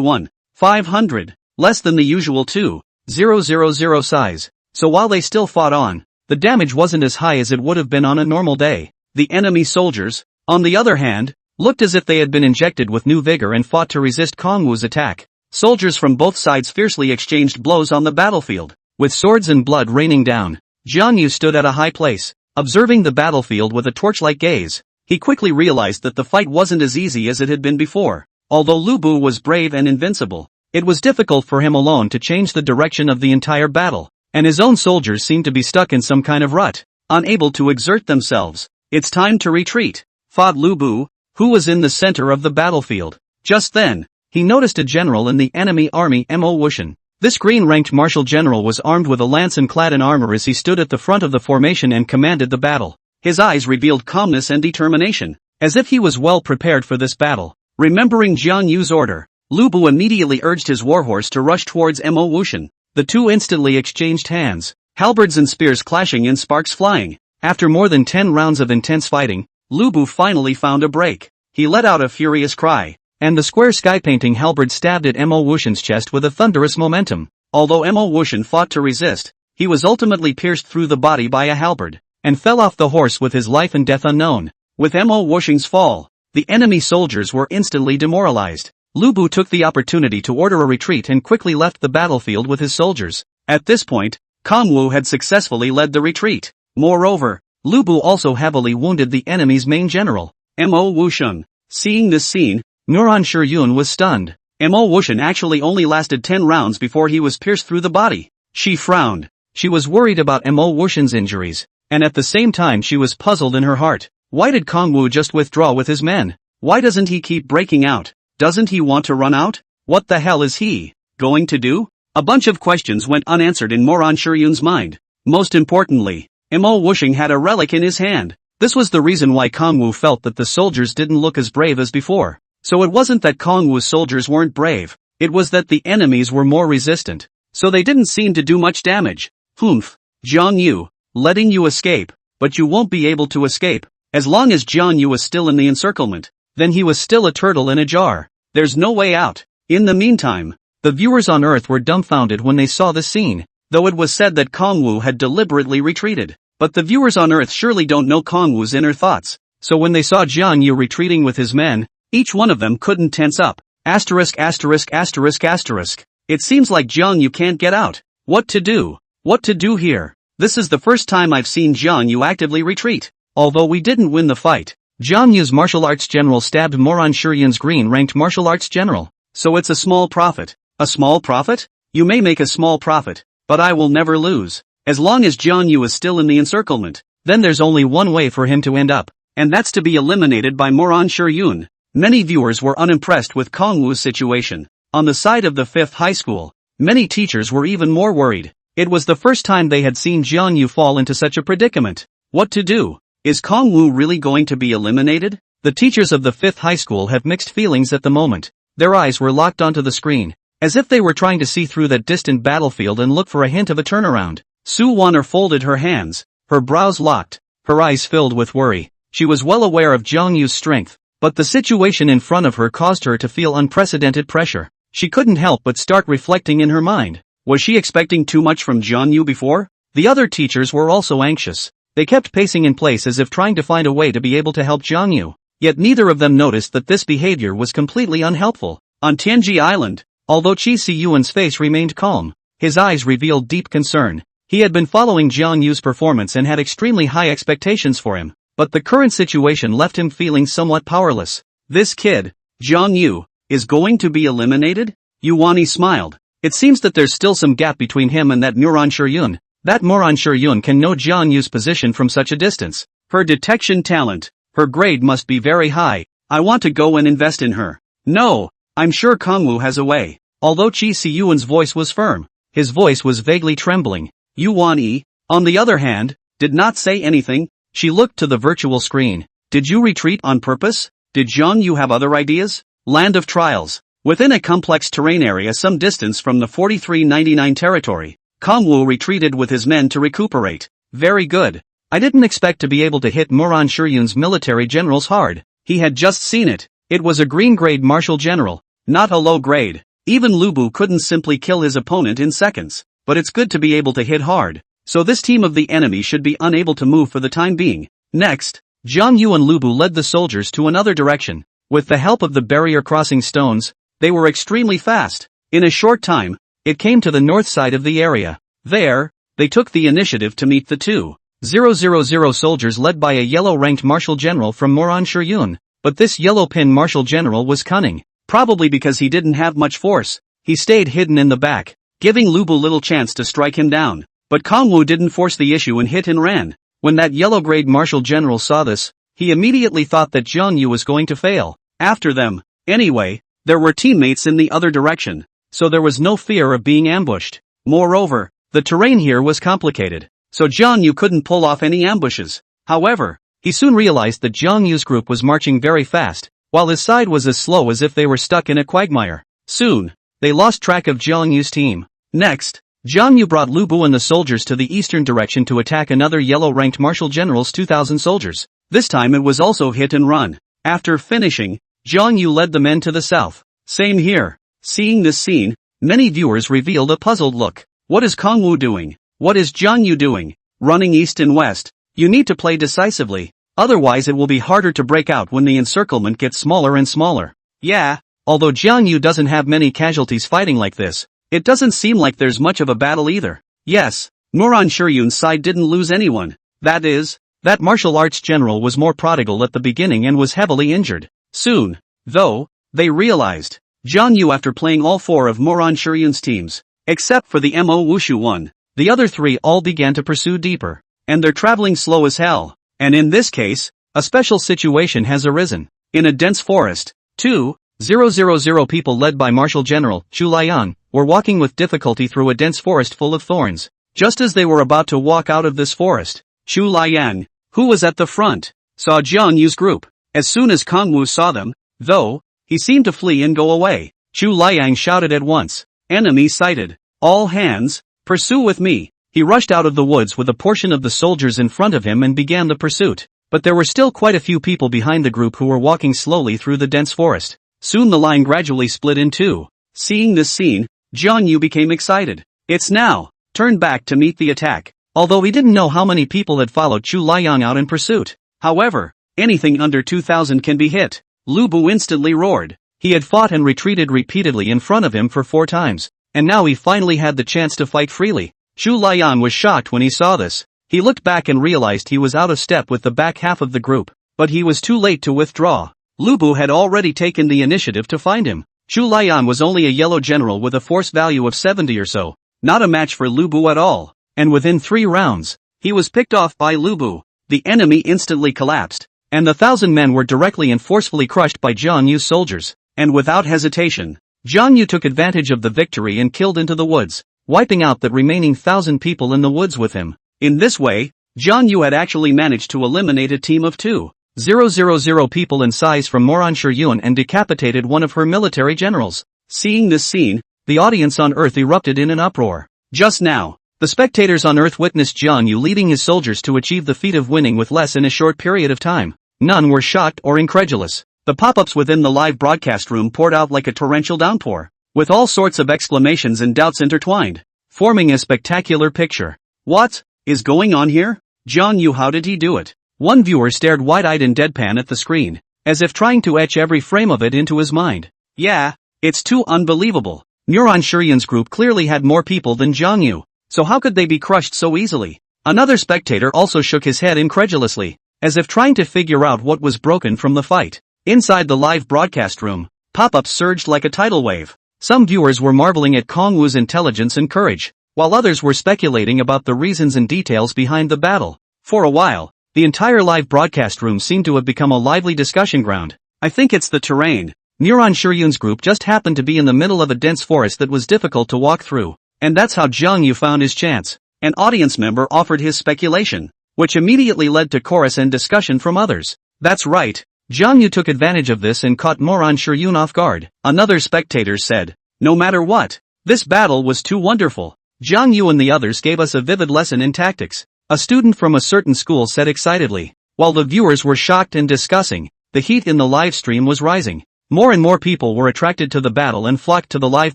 500, less than the usual 2,000 size. So while they still fought on, the damage wasn't as high as it would have been on a normal day. The enemy soldiers, on the other hand, looked as if they had been injected with new vigor and fought to resist Kong Wu's attack. Soldiers from both sides fiercely exchanged blows on the battlefield. With swords and blood raining down, Jiang Yu stood at a high place, observing the battlefield with a torch-like gaze. He quickly realized that the fight wasn't as easy as it had been before. Although Lubu was brave and invincible, it was difficult for him alone to change the direction of the entire battle, and his own soldiers seemed to be stuck in some kind of rut, unable to exert themselves. "It's time to retreat," thought Lubu, who was in the center of the battlefield. Just then, he noticed a general in the enemy army, Mo Wushan. This green-ranked martial general was armed with a lance and clad in armor as he stood at the front of the formation and commanded the battle. His eyes revealed calmness and determination, as if he was well prepared for this battle. Remembering Jiang Yu's order, Lubu immediately urged his warhorse to rush towards Mo Wushan. The two instantly exchanged hands, halberds and spears clashing and sparks flying. After more than 10 rounds of intense fighting, Lubu finally found a break. He let out a furious cry, and the square sky-painting halberd stabbed at Mo Wushan's chest with a thunderous momentum. Although Mo Wushan fought to resist, he was ultimately pierced through the body by a halberd, and fell off the horse with his life and death unknown. With Mo Wushan's fall, the enemy soldiers were instantly demoralized. Lubu took the opportunity to order a retreat and quickly left the battlefield with his soldiers. At this point, Kong Wu had successfully led the retreat. Moreover, Lubu also heavily wounded the enemy's main general, Mo Wushan. Seeing this scene, Nuran Shiyun was stunned. Mo Wushan actually only lasted 10 rounds before he was pierced through the body. She frowned. She was worried about Mo Wushan's injuries, and at the same time she was puzzled in her heart. Why did Kong Wu just withdraw with his men? Why doesn't he keep breaking out? Doesn't he want to run out? What the hell is he going to do? A bunch of questions went unanswered in Nuran Shiyun's mind. Most importantly, Mo Wushan had a relic in his hand. This was the reason why Kong Wu felt that the soldiers didn't look as brave as before. So it wasn't that Kong Wu's soldiers weren't brave, it was that the enemies were more resistant. So they didn't seem to do much damage. Humph. Jiang Yu, letting you escape, but you won't be able to escape. As long as Jiang Yu was still in the encirclement, then he was still a turtle in a jar. There's no way out. In the meantime, the viewers on Earth were dumbfounded when they saw this scene, though it was said that Kong Wu had deliberately retreated. But the viewers on Earth surely don't know Kong Wu's inner thoughts. So when they saw Jiang Yu retreating with his men, each one of them couldn't tense up. Asterisk asterisk asterisk asterisk. It seems like Jiang Yu can't get out. What to do? What to do here? This is the first time I've seen Jiang Yu actively retreat. Although we didn't win the fight, Jiang Yu's martial arts general stabbed Nuran Shiyun's green-ranked martial arts general. So it's a small profit. A small profit? You may make a small profit, but I will never lose. As long as Jiang Yu is still in the encirclement, then there's only one way for him to end up, and that's to be eliminated by Nuran Shiyun. Many viewers were unimpressed with Kong Wu's situation. On the side of the 5th high school, many teachers were even more worried. It was the first time they had seen Jiang Yu fall into such a predicament. What to do? Is Kong Wu really going to be eliminated? The teachers of the 5th high school have mixed feelings at the moment. Their eyes were locked onto the screen, as if they were trying to see through that distant battlefield and look for a hint of a turnaround. Su Wan'er folded her hands, her brows locked, her eyes filled with worry. She was well aware of Jiang Yu's strength, but the situation in front of her caused her to feel unprecedented pressure. She couldn't help but start reflecting in her mind. Was she expecting too much from Jiang Yu before? The other teachers were also anxious. They kept pacing in place as if trying to find a way to be able to help Jiang Yu. Yet neither of them noticed that this behavior was completely unhelpful. On Tianji Island, although Qi Siyuan's face remained calm, his eyes revealed deep concern. He had been following Jiang Yu's performance and had extremely high expectations for him, but the current situation left him feeling somewhat powerless. This kid, Jiang Yu, is going to be eliminated? Yuani smiled. It seems that there's still some gap between him and that Nuran Shiyun. That Nuran Shiyun can know Jiang Yu's position from such a distance. Her detection talent, her grade must be very high. I want to go and invest in her. No, I'm sure Kong Wu has a way. Although Qi Siyuan's voice was firm, his voice was vaguely trembling. Yuani, on the other hand, did not say anything. She looked to the virtual screen. Did you retreat on purpose? Did Jiang Yu have other ideas? Land of Trials. Within a complex terrain area some distance from the 4399 territory, Kong Wu retreated with his men to recuperate. Very good. I didn't expect to be able to hit Moran Shiryun's military generals hard. He had just seen it. It was a green-grade martial general, not a low-grade. Even Lubu couldn't simply kill his opponent in seconds. But it's good to be able to hit hard. So this team of the enemy should be unable to move for the time being. Next, Jiang Yu and Lubu led the soldiers to another direction. With the help of the barrier-crossing stones, they were extremely fast. In a short time, it came to the north side of the area. There, they took the initiative to meet the 2,000 soldiers led by a yellow-ranked martial general from Moran Shiryun. But this yellow-pin martial general was cunning. Probably because he didn't have much force, he stayed hidden in the back, giving Lubu little chance to strike him down. But Kongwu didn't force the issue and hit and ran. When that yellow-grade martial general saw this, he immediately thought that Jiang Yu was going to fail. After them, anyway, there were teammates in the other direction, so there was no fear of being ambushed. Moreover, the terrain here was complicated, so Jiang Yu couldn't pull off any ambushes. However, he soon realized that Jiang Yu's group was marching very fast, while his side was as slow as if they were stuck in a quagmire. Soon, they lost track of Jiang Yu's team. Next, Jiang Yu brought Lubu and the soldiers to the eastern direction to attack another yellow-ranked martial general's 2,000 soldiers. This time it was also hit and run. After finishing, Jiang Yu led the men to the south. Same here. Seeing this scene, many viewers revealed a puzzled look. What is Kongwu doing? What is Jiang Yu doing? Running east and west. You need to play decisively. Otherwise it will be harder to break out when the encirclement gets smaller and smaller. Yeah, although Jiang Yu doesn't have many casualties fighting like this, it doesn't seem like there's much of a battle either. Yes, Moran Shiryun's side didn't lose anyone. That is, that martial arts general was more prodigal at the beginning and was heavily injured. Soon, though, they realized, Jiang Yu after playing all four of Moran Shiryun's teams, except for the Mo Wushu one, the other three all began to pursue deeper. And they're traveling slow as hell. And in this case, a special situation has arisen. In a dense forest, 2,000 people led by Martial General Zhu Liang were walking with difficulty through a dense forest full of thorns. Just as they were about to walk out of this forest, Zhu Liang, who was at the front, saw Jiang Yu's group. As soon as Kongwu saw them, though, he seemed to flee and go away. Zhu Liang shouted at once, "Enemy sighted! All hands, pursue with me!" He rushed out of the woods with a portion of the soldiers in front of him and began the pursuit. But there were still quite a few people behind the group who were walking slowly through the dense forest. Soon the line gradually split in two. Seeing this scene, Jiang Yu became excited. It's now, turn back to meet the attack. Although he didn't know how many people had followed Zhu Liang out in pursuit. However, anything under 2,000 can be hit. Lubu instantly roared. He had fought and retreated repeatedly in front of him for 4 times, and now he finally had the chance to fight freely. Zhu Liang was shocked when he saw this. He looked back and realized he was out of step with the back half of the group, but he was too late to withdraw. Lubu had already taken the initiative to find him. Zhu Liang was only a yellow general with a force value of 70 or so, not a match for Lubu at all, and within 3 rounds, he was picked off by Lubu. The enemy instantly collapsed, and the 1,000 men were directly and forcefully crushed by Jiang Yu's soldiers, and without hesitation, Jiang Yu took advantage of the victory and killed into the woods, wiping out the remaining 1,000 people in the woods with him. In this way, Jiang Yu had actually managed to eliminate a team of 2,000 people in size from Moran Shiryun and decapitated one of her military generals. Seeing this scene, the audience on Earth erupted in an uproar. Just now, the spectators on Earth witnessed Jiang Yu leading his soldiers to achieve the feat of winning with less in a short period of time. None were shocked or incredulous. The pop-ups within the live broadcast room poured out like a torrential downpour, with all sorts of exclamations and doubts intertwined, forming a spectacular picture. What is going on here? Jiang Yu, how did he do it? One viewer stared wide-eyed and deadpan at the screen, as if trying to etch every frame of it into his mind. Yeah, it's too unbelievable. Moran Shiryun's group clearly had more people than Jiang Yu, so how could they be crushed so easily? Another spectator also shook his head incredulously, as if trying to figure out what was broken from the fight. Inside the live broadcast room, pop-ups surged like a tidal wave. Some viewers were marveling at Kongwu's intelligence and courage, while others were speculating about the reasons and details behind the battle. For a while, the entire live broadcast room seemed to have become a lively discussion ground. I think it's the terrain. Moran Shiryun's group just happened to be in the middle of a dense forest that was difficult to walk through, and that's how Jiang Yu found his chance. An audience member offered his speculation, which immediately led to chorus and discussion from others. That's right. Jiang Yu took advantage of this and caught Moran Shiryun off guard. Another spectator said, "No matter what, this battle was too wonderful. Jiang Yu and the others gave us a vivid lesson in tactics. a student from a certain school said excitedly. While the viewers were shocked and discussing, the heat in the live stream was rising. More and more people were attracted to the battle and flocked to the live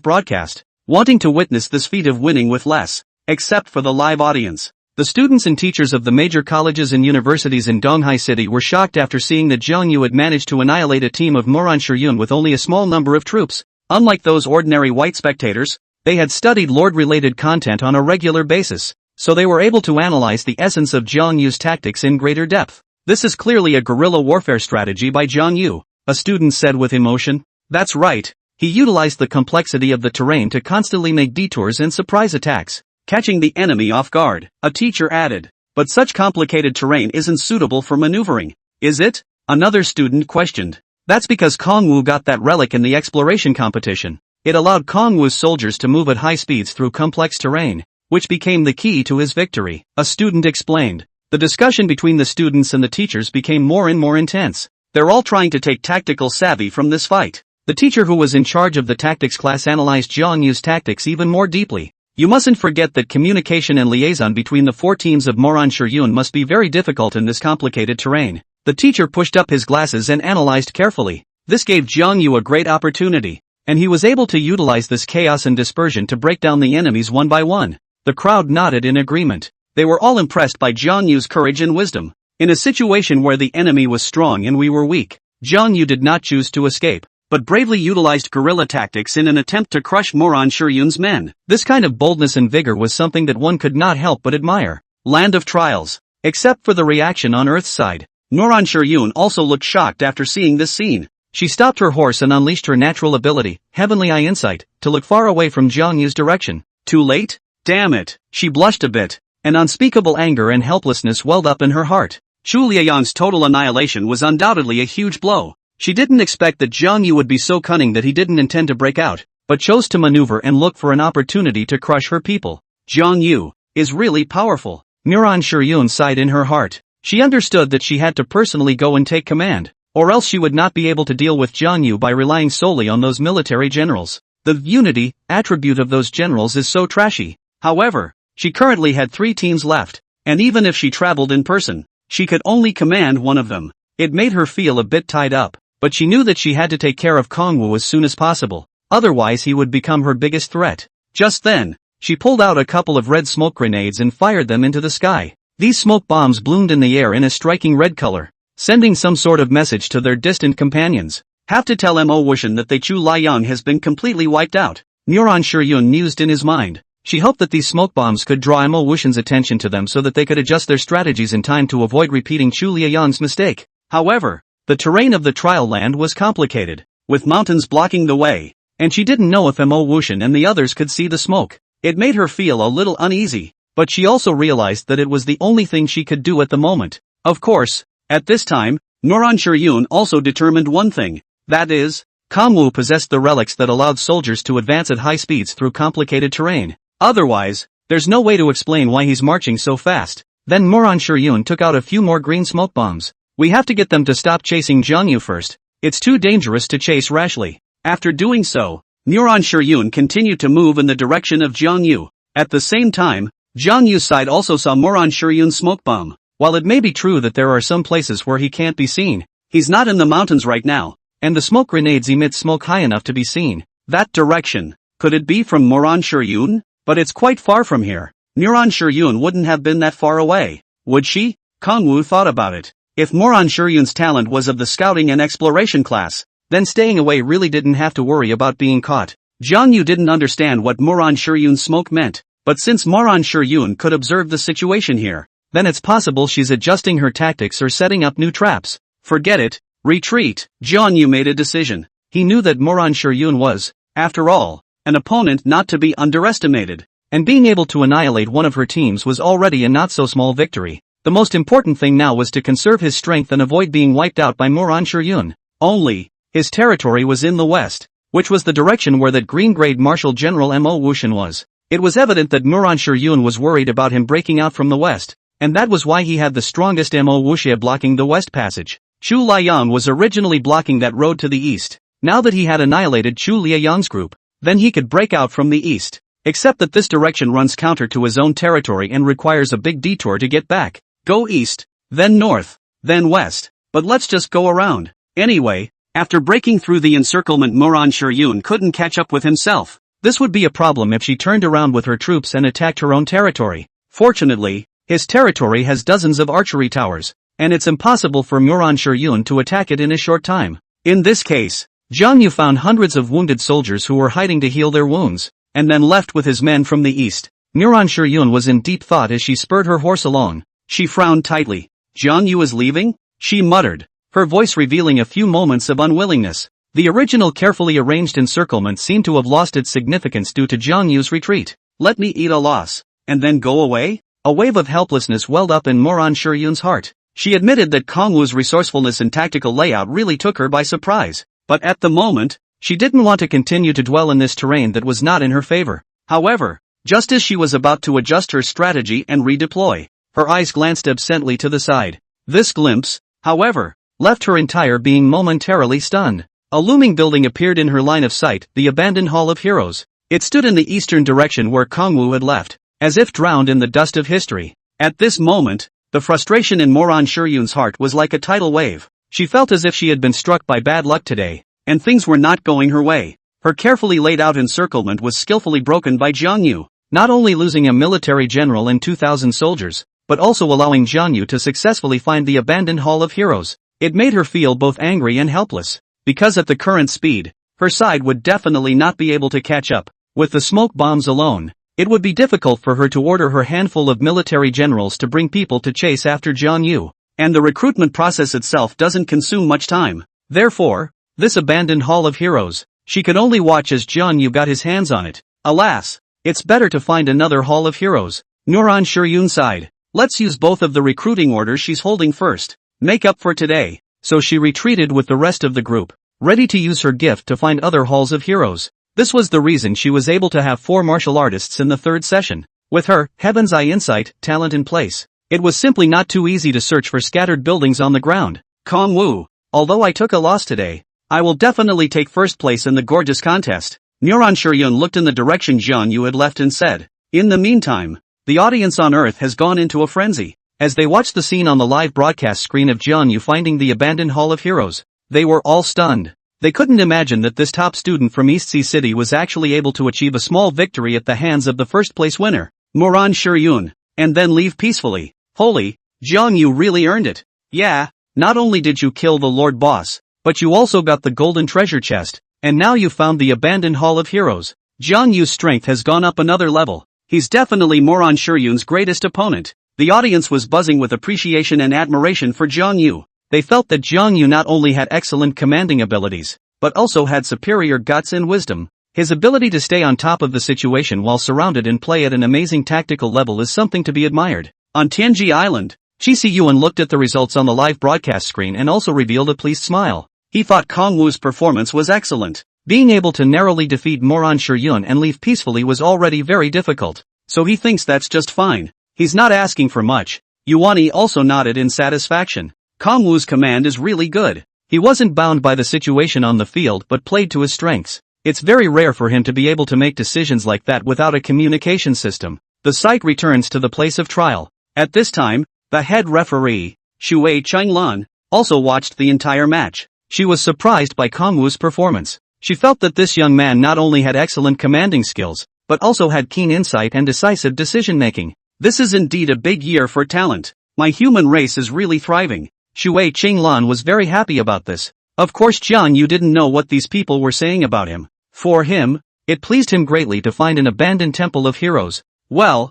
broadcast, wanting to witness this feat of winning with less, except for the live audience. The students and teachers of the major colleges and universities in Donghai City were shocked after seeing that Jiang Yu had managed to annihilate a team of Moranshiyun with only a small number of troops. Unlike those ordinary white spectators, they had studied Lord-related content on a regular basis, so they were able to analyze the essence of Jiang Yu's tactics in greater depth. This is clearly a guerrilla warfare strategy by Jiang Yu, a student said with emotion. That's right, he utilized the complexity of the terrain to constantly make detours and surprise attacks, catching the enemy off guard, a teacher added. But such complicated terrain isn't suitable for maneuvering, is it? Another student questioned. That's because Kongwu got that relic in the exploration competition. It allowed Kongwu's soldiers to move at high speeds through complex terrain, which became the key to his victory, a student explained. The discussion between the students and the teachers became more and more intense. They're all trying to take tactical savvy from this fight. The teacher who was in charge of the tactics class analyzed Jiang Yu's tactics even more deeply. You mustn't forget that communication and liaison between the four teams of Moranshiyun must be very difficult in this complicated terrain. The teacher pushed up his glasses and analyzed carefully. This gave Jiang Yu a great opportunity, and he was able to utilize this chaos and dispersion to break down the enemies one by one. The crowd nodded in agreement. They were all impressed by Jiang Yu's courage and wisdom. In a situation where the enemy was strong and we were weak, Jiang Yu did not choose to escape, but bravely utilized guerrilla tactics in an attempt to crush Moranshiyun's men. This kind of boldness and vigor was something that one could not help but admire. Land of trials. Except for the reaction on Earth's side, Moranshiyun also looked shocked after seeing this scene. She stopped her horse and unleashed her natural ability, Heavenly Eye Insight, to look far away from Jiang Yu's direction. Too late? Damn it! She blushed a bit. An unspeakable anger and helplessness welled up in her heart. Chu Liang's total annihilation was undoubtedly a huge blow. She didn't expect that Jiang Yu would be so cunning that he didn't intend to break out, but chose to maneuver and look for an opportunity to crush her people. Jiang Yu is really powerful. Moranshiyun sighed in her heart. She understood that she had to personally go and take command, or else she would not be able to deal with Jiang Yu by relying solely on those military generals. The unity attribute of those generals is so trashy. However, she currently had 3 teams left, and even if she traveled in person, she could only command one of them. It made her feel a bit tied up, but she knew that she had to take care of Kongwu as soon as possible, otherwise he would become her biggest threat. Just then, she pulled out a couple of red smoke grenades and fired them into the sky. These smoke bombs bloomed in the air in a striking red color, sending some sort of message to their distant companions. Have to tell Mo Wuxian that the Chu Liang has been completely wiped out. Moranshiyun mused in his mind. She hoped that these smoke bombs could draw Mo Wuxian's attention to them so that they could adjust their strategies in time to avoid repeating Chu Liang's mistake. However, the terrain of the trial land was complicated, with mountains blocking the way, and she didn't know if Mo Wuxian and the others could see the smoke. It made her feel a little uneasy, but she also realized that it was the only thing she could do at the moment. Of course, at this time, Moranshiyun also determined one thing, that is, Kongwu possessed the relics that allowed soldiers to advance at high speeds through complicated terrain. Otherwise, there's no way to explain why he's marching so fast. Then Moranshiyun took out a few more green smoke bombs. We have to get them to stop chasing Jiang Yu first. It's too dangerous to chase rashly. After doing so, Moranshiyun continued to move in the direction of Jiang Yu. At the same time, Jiang Yu's side also saw Moranshiyun's smoke bomb. While it may be true that there are some places where he can't be seen, he's not in the mountains right now, and the smoke grenades emit smoke high enough to be seen. That direction. Could it be from Moranshiyun? But it's quite far from here. Moranshiyun wouldn't have been that far away, would she? Kongwu thought about it. If Moranshiyun's talent was of the scouting and exploration class, then staying away really didn't have to worry about being caught. Jiang Yu didn't understand what Moranshiyun's smoke meant, but since Moranshiyun could observe the situation here, then it's possible she's adjusting her tactics or setting up new traps. Forget it, retreat. Jiang Yu made a decision. He knew that Moranshiyun was, after all, an opponent not to be underestimated, and being able to annihilate one of her teams was already a not-so-small victory. The most important thing now was to conserve his strength and avoid being wiped out by Moranshiyun. Only, his territory was in the west, which was the direction where that green-grade Marshal General Mo Wuxian was. It was evident that Moranshiyun was worried about him breaking out from the west, and that was why he had the strongest Mo Wuxia blocking the west passage. Chu Liang was originally blocking that road to the east. Now that he had annihilated Chu Liang's group, then he could break out from the east. except that this direction runs counter to his own territory and requires a big detour to get back. Go east, then north, then west, but let's just go around. Anyway, after breaking through the encirclement, Moran Shiryun couldn't catch up with himself. This would be a problem if she turned around with her troops and attacked her own territory. Fortunately, his territory has dozens of archery towers, and it's impossible for Moran Shiryun to attack it in a short time. In this case, Jiang Yu found hundreds of wounded soldiers who were hiding to heal their wounds, and then left with his men from the east. Moran Shiryun was in deep thought as she spurred her horse along. She frowned tightly. Jiang Yu is leaving? She muttered, her voice revealing a few moments of unwillingness. The original carefully arranged encirclement seemed to have lost its significance due to Jiang Yu's retreat. Let me eat a loss, and then go away? A wave of helplessness welled up in Moran Shiryun's heart. She admitted that Kong Wu's resourcefulness and tactical layout really took her by surprise. But at the moment, she didn't want to continue to dwell in this terrain that was not in her favor. However, just as she was about to adjust her strategy and redeploy, her eyes glanced absently to the side. This glimpse, however, left her entire being momentarily stunned. A looming building appeared in her line of sight, the abandoned Hall of Heroes. It stood in the eastern direction where Kong Wu had left, as if drowned in the dust of history. At this moment, the frustration in Moran Shiryun's heart was like a tidal wave. She felt as if she had been struck by bad luck today, and things were not going her way. Her carefully laid out encirclement was skillfully broken by Jiang Yu, not only losing a military general and 2,000 soldiers, but also allowing Jiang Yu to successfully find the abandoned Hall of Heroes. It made her feel both angry and helpless, because at the current speed, her side would definitely not be able to catch up. With the smoke bombs alone, it would be difficult for her to order her handful of military generals to bring people to chase after Jiang Yu, and the recruitment process itself doesn't consume much time. Therefore, this abandoned Hall of Heroes, she could only watch as Jiang Yu got his hands on it. Alas, it's better to find another Hall of Heroes. Moran Shiryun sighed. Let's use both of the recruiting orders she's holding first. Make up for today. So she retreated with the rest of the group, ready to use her gift to find other halls of heroes. This was the reason she was able to have 4 martial artists in the third session. With her Heaven's Eye insight talent in place, it was simply not too easy to search for scattered buildings on the ground. Kong Wu, although I took a loss today, I will definitely take first place in the gorgeous contest. Moran Shiryun looked in the direction Jiang Yu had left and said. In the meantime, the audience on Earth has gone into a frenzy. As they watched the scene on the live broadcast screen of Jiang Yu finding the abandoned Hall of Heroes, they were all stunned. They couldn't imagine that this top student from East Sea City was actually able to achieve a small victory at the hands of the first place winner, Moran Shiryun, and then leave peacefully. Holy, Jiang Yu really earned it. Yeah, not only did you kill the Lord Boss, but you also got the golden treasure chest, and now you found the abandoned Hall of Heroes. Jiang Yu's strength has gone up another level. He's definitely Moran Shiryun's greatest opponent. The audience was buzzing with appreciation and admiration for Jiang Yu. They felt that Jiang Yu not only had excellent commanding abilities, but also had superior guts and wisdom. His ability to stay on top of the situation while surrounded and play at an amazing tactical level is something to be admired. On Tianji Island, Shi Yuan looked at the results on the live broadcast screen and also revealed a pleased smile. He thought Kong Wu's performance was excellent. Being able to narrowly defeat Moran Shiryun and leave peacefully was already very difficult, so he thinks that's just fine. He's not asking for much. Yuani also nodded in satisfaction. Kong Wu's command is really good. He wasn't bound by the situation on the field but played to his strengths. It's very rare for him to be able to make decisions like that without a communication system. The site returns to the place of trial. At this time, the head referee, Shui Changlan, also watched the entire match. She was surprised by Kong Wu's performance. She felt that this young man not only had excellent commanding skills, but also had keen insight and decisive decision-making. This is indeed a big year for talent. My human race is really thriving. Shui Qinglan was very happy about this. Of course Jiang Yu didn't know what these people were saying about him. For him, it pleased him greatly to find an abandoned temple of heroes. Well,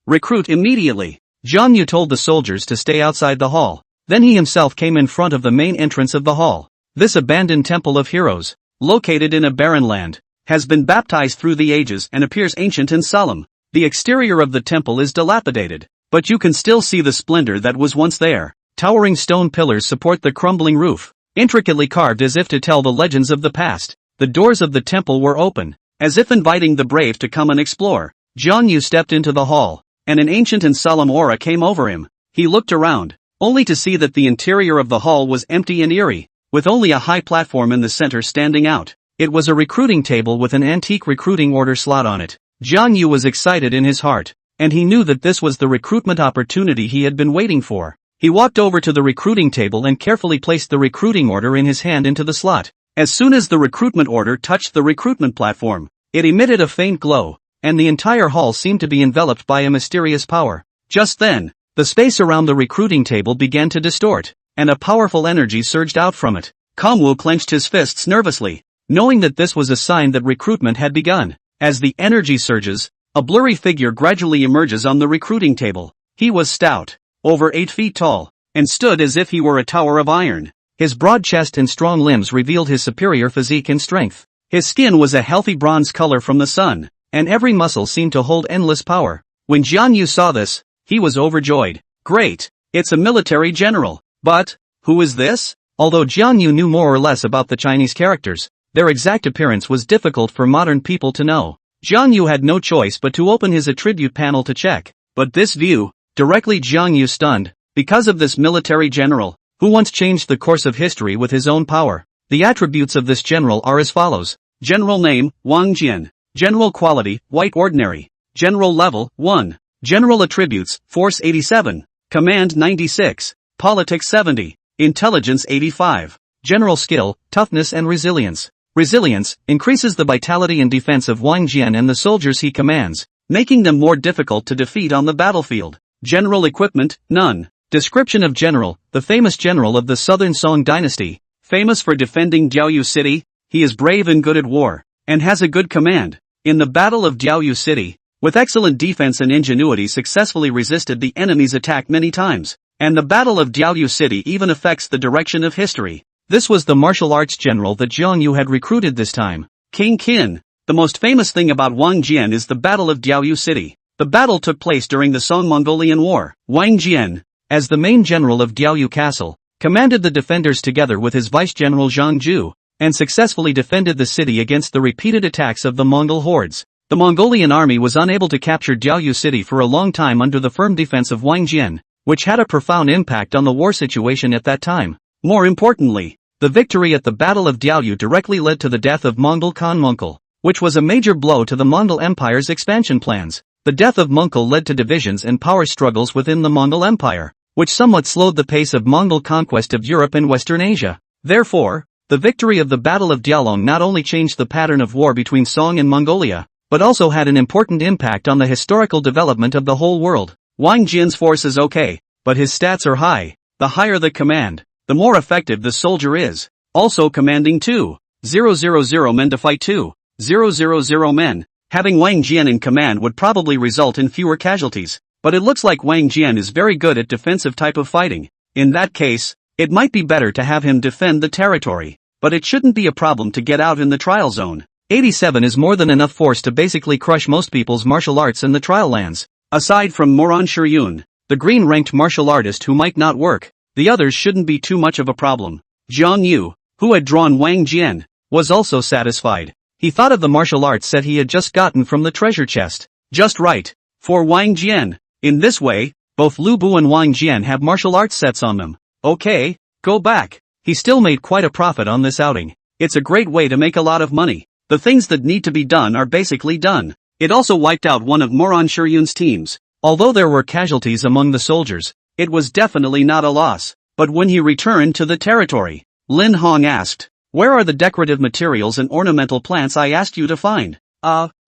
recruit immediately. Jiang Yu told the soldiers to stay outside the hall. Then he himself came in front of the main entrance of the hall. This abandoned temple of heroes, located in a barren land, has been baptized through the ages and appears ancient and solemn. The exterior of the temple is dilapidated, but you can still see the splendor that was once there. Towering stone pillars support the crumbling roof, intricately carved as if to tell the legends of the past. The doors of the temple were open, as if inviting the brave to come and explore. Jiang Yu stepped into the hall, and an ancient and solemn aura came over him. He looked around, only to see that the interior of the hall was empty and eerie, with only a high platform in the center standing out. It was a recruiting table with an antique recruiting order slot on it. Jiang Yu was excited in his heart, and he knew that this was the recruitment opportunity he had been waiting for. He walked over to the recruiting table and carefully placed the recruiting order in his hand into the slot. As soon as the recruitment order touched the recruitment platform, it emitted a faint glow, and the entire hall seemed to be enveloped by a mysterious power. Just then, the space around the recruiting table began to distort, and a powerful energy surged out from it. Kongwu clenched his fists nervously, knowing that this was a sign that recruitment had begun. As the energy surges, a blurry figure gradually emerges on the recruiting table. He was stout, over 8 feet tall, and stood as if he were a tower of iron. His broad chest and strong limbs revealed his superior physique and strength. His skin was a healthy bronze color from the sun, and every muscle seemed to hold endless power. When Jiang Yu saw this, he was overjoyed. Great! It's a military general. But, who is this? Although Jiang Yu knew more or less about the Chinese characters, their exact appearance was difficult for modern people to know. Jiang Yu had no choice but to open his attribute panel to check. But this view, directly Jiang Yu stunned, because of this military general, who once changed the course of history with his own power. The attributes of this general are as follows. General name, Wang Jian. General quality, white ordinary. General level, 1. General attributes, force 87. Command 96. Politics 70. Intelligence 85. General skill, toughness and resilience. Resilience increases the vitality and defense of Wang Jian and the soldiers he commands, making them more difficult to defeat on the battlefield. General equipment, none. Description of general, the famous general of the southern Song dynasty, famous for defending Jiaoyu city. He is brave and good at war, and has a good command. In the Battle of Jiaoyu city, with excellent defense and ingenuity successfully resisted the enemy's attack many times, and the Battle of Jiaoyu city even affects the direction of history. This was the martial arts general that Jiang Yu had recruited this time. King Qin. The most famous thing about Wang Jian is the Battle of Jiaoyu city. The battle took place during the Song-Mongolian War. Wang Jian, as the main general of Jiaoyu Castle, commanded the defenders together with his vice-general Zhang Ju, and successfully defended the city against the repeated attacks of the Mongol hordes. The Mongolian army was unable to capture Jiaoyu city for a long time under the firm defense of Wang Jian, which had a profound impact on the war situation at that time. More importantly, the victory at the Battle of Jiaoyu directly led to the death of Mongol Khan Munkul, which was a major blow to the Mongol Empire's expansion plans. The death of Munkul led to divisions and power struggles within the Mongol Empire, which somewhat slowed the pace of Mongol conquest of Europe and Western Asia. Therefore, the victory of the Battle of Dialong not only changed the pattern of war between Song and Mongolia, but also had an important impact on the historical development of the whole world. Wang Jian's force is okay, but his stats are high. The higher the command, the more effective the soldier is. Also commanding 2,000 men to fight 2,000 men. Having Wang Jian in command would probably result in fewer casualties, but it looks like Wang Jian is very good at defensive type of fighting. In that case, it might be better to have him defend the territory, but it shouldn't be a problem to get out in the trial zone. 87 is more than enough force to basically crush most people's martial arts in the trial lands. Aside from Moran Shiryun, the green-ranked martial artist who might not work, the others shouldn't be too much of a problem. Jiang Yu, who had drawn Wang Jian, was also satisfied. He thought of the martial arts set he had just gotten from the treasure chest. Just right. For Wang Jian. In this way, both Lubu and Wang Jian have martial arts sets on them. Okay, go back. He still made quite a profit on this outing. It's a great way to make a lot of money. The things that need to be done are basically done. It also wiped out one of Moran Shiryun's teams. Although there were casualties among the soldiers, it was definitely not a loss. But when he returned to the territory, Lin Hong asked, "Where are the decorative materials and ornamental plants I asked you to find?"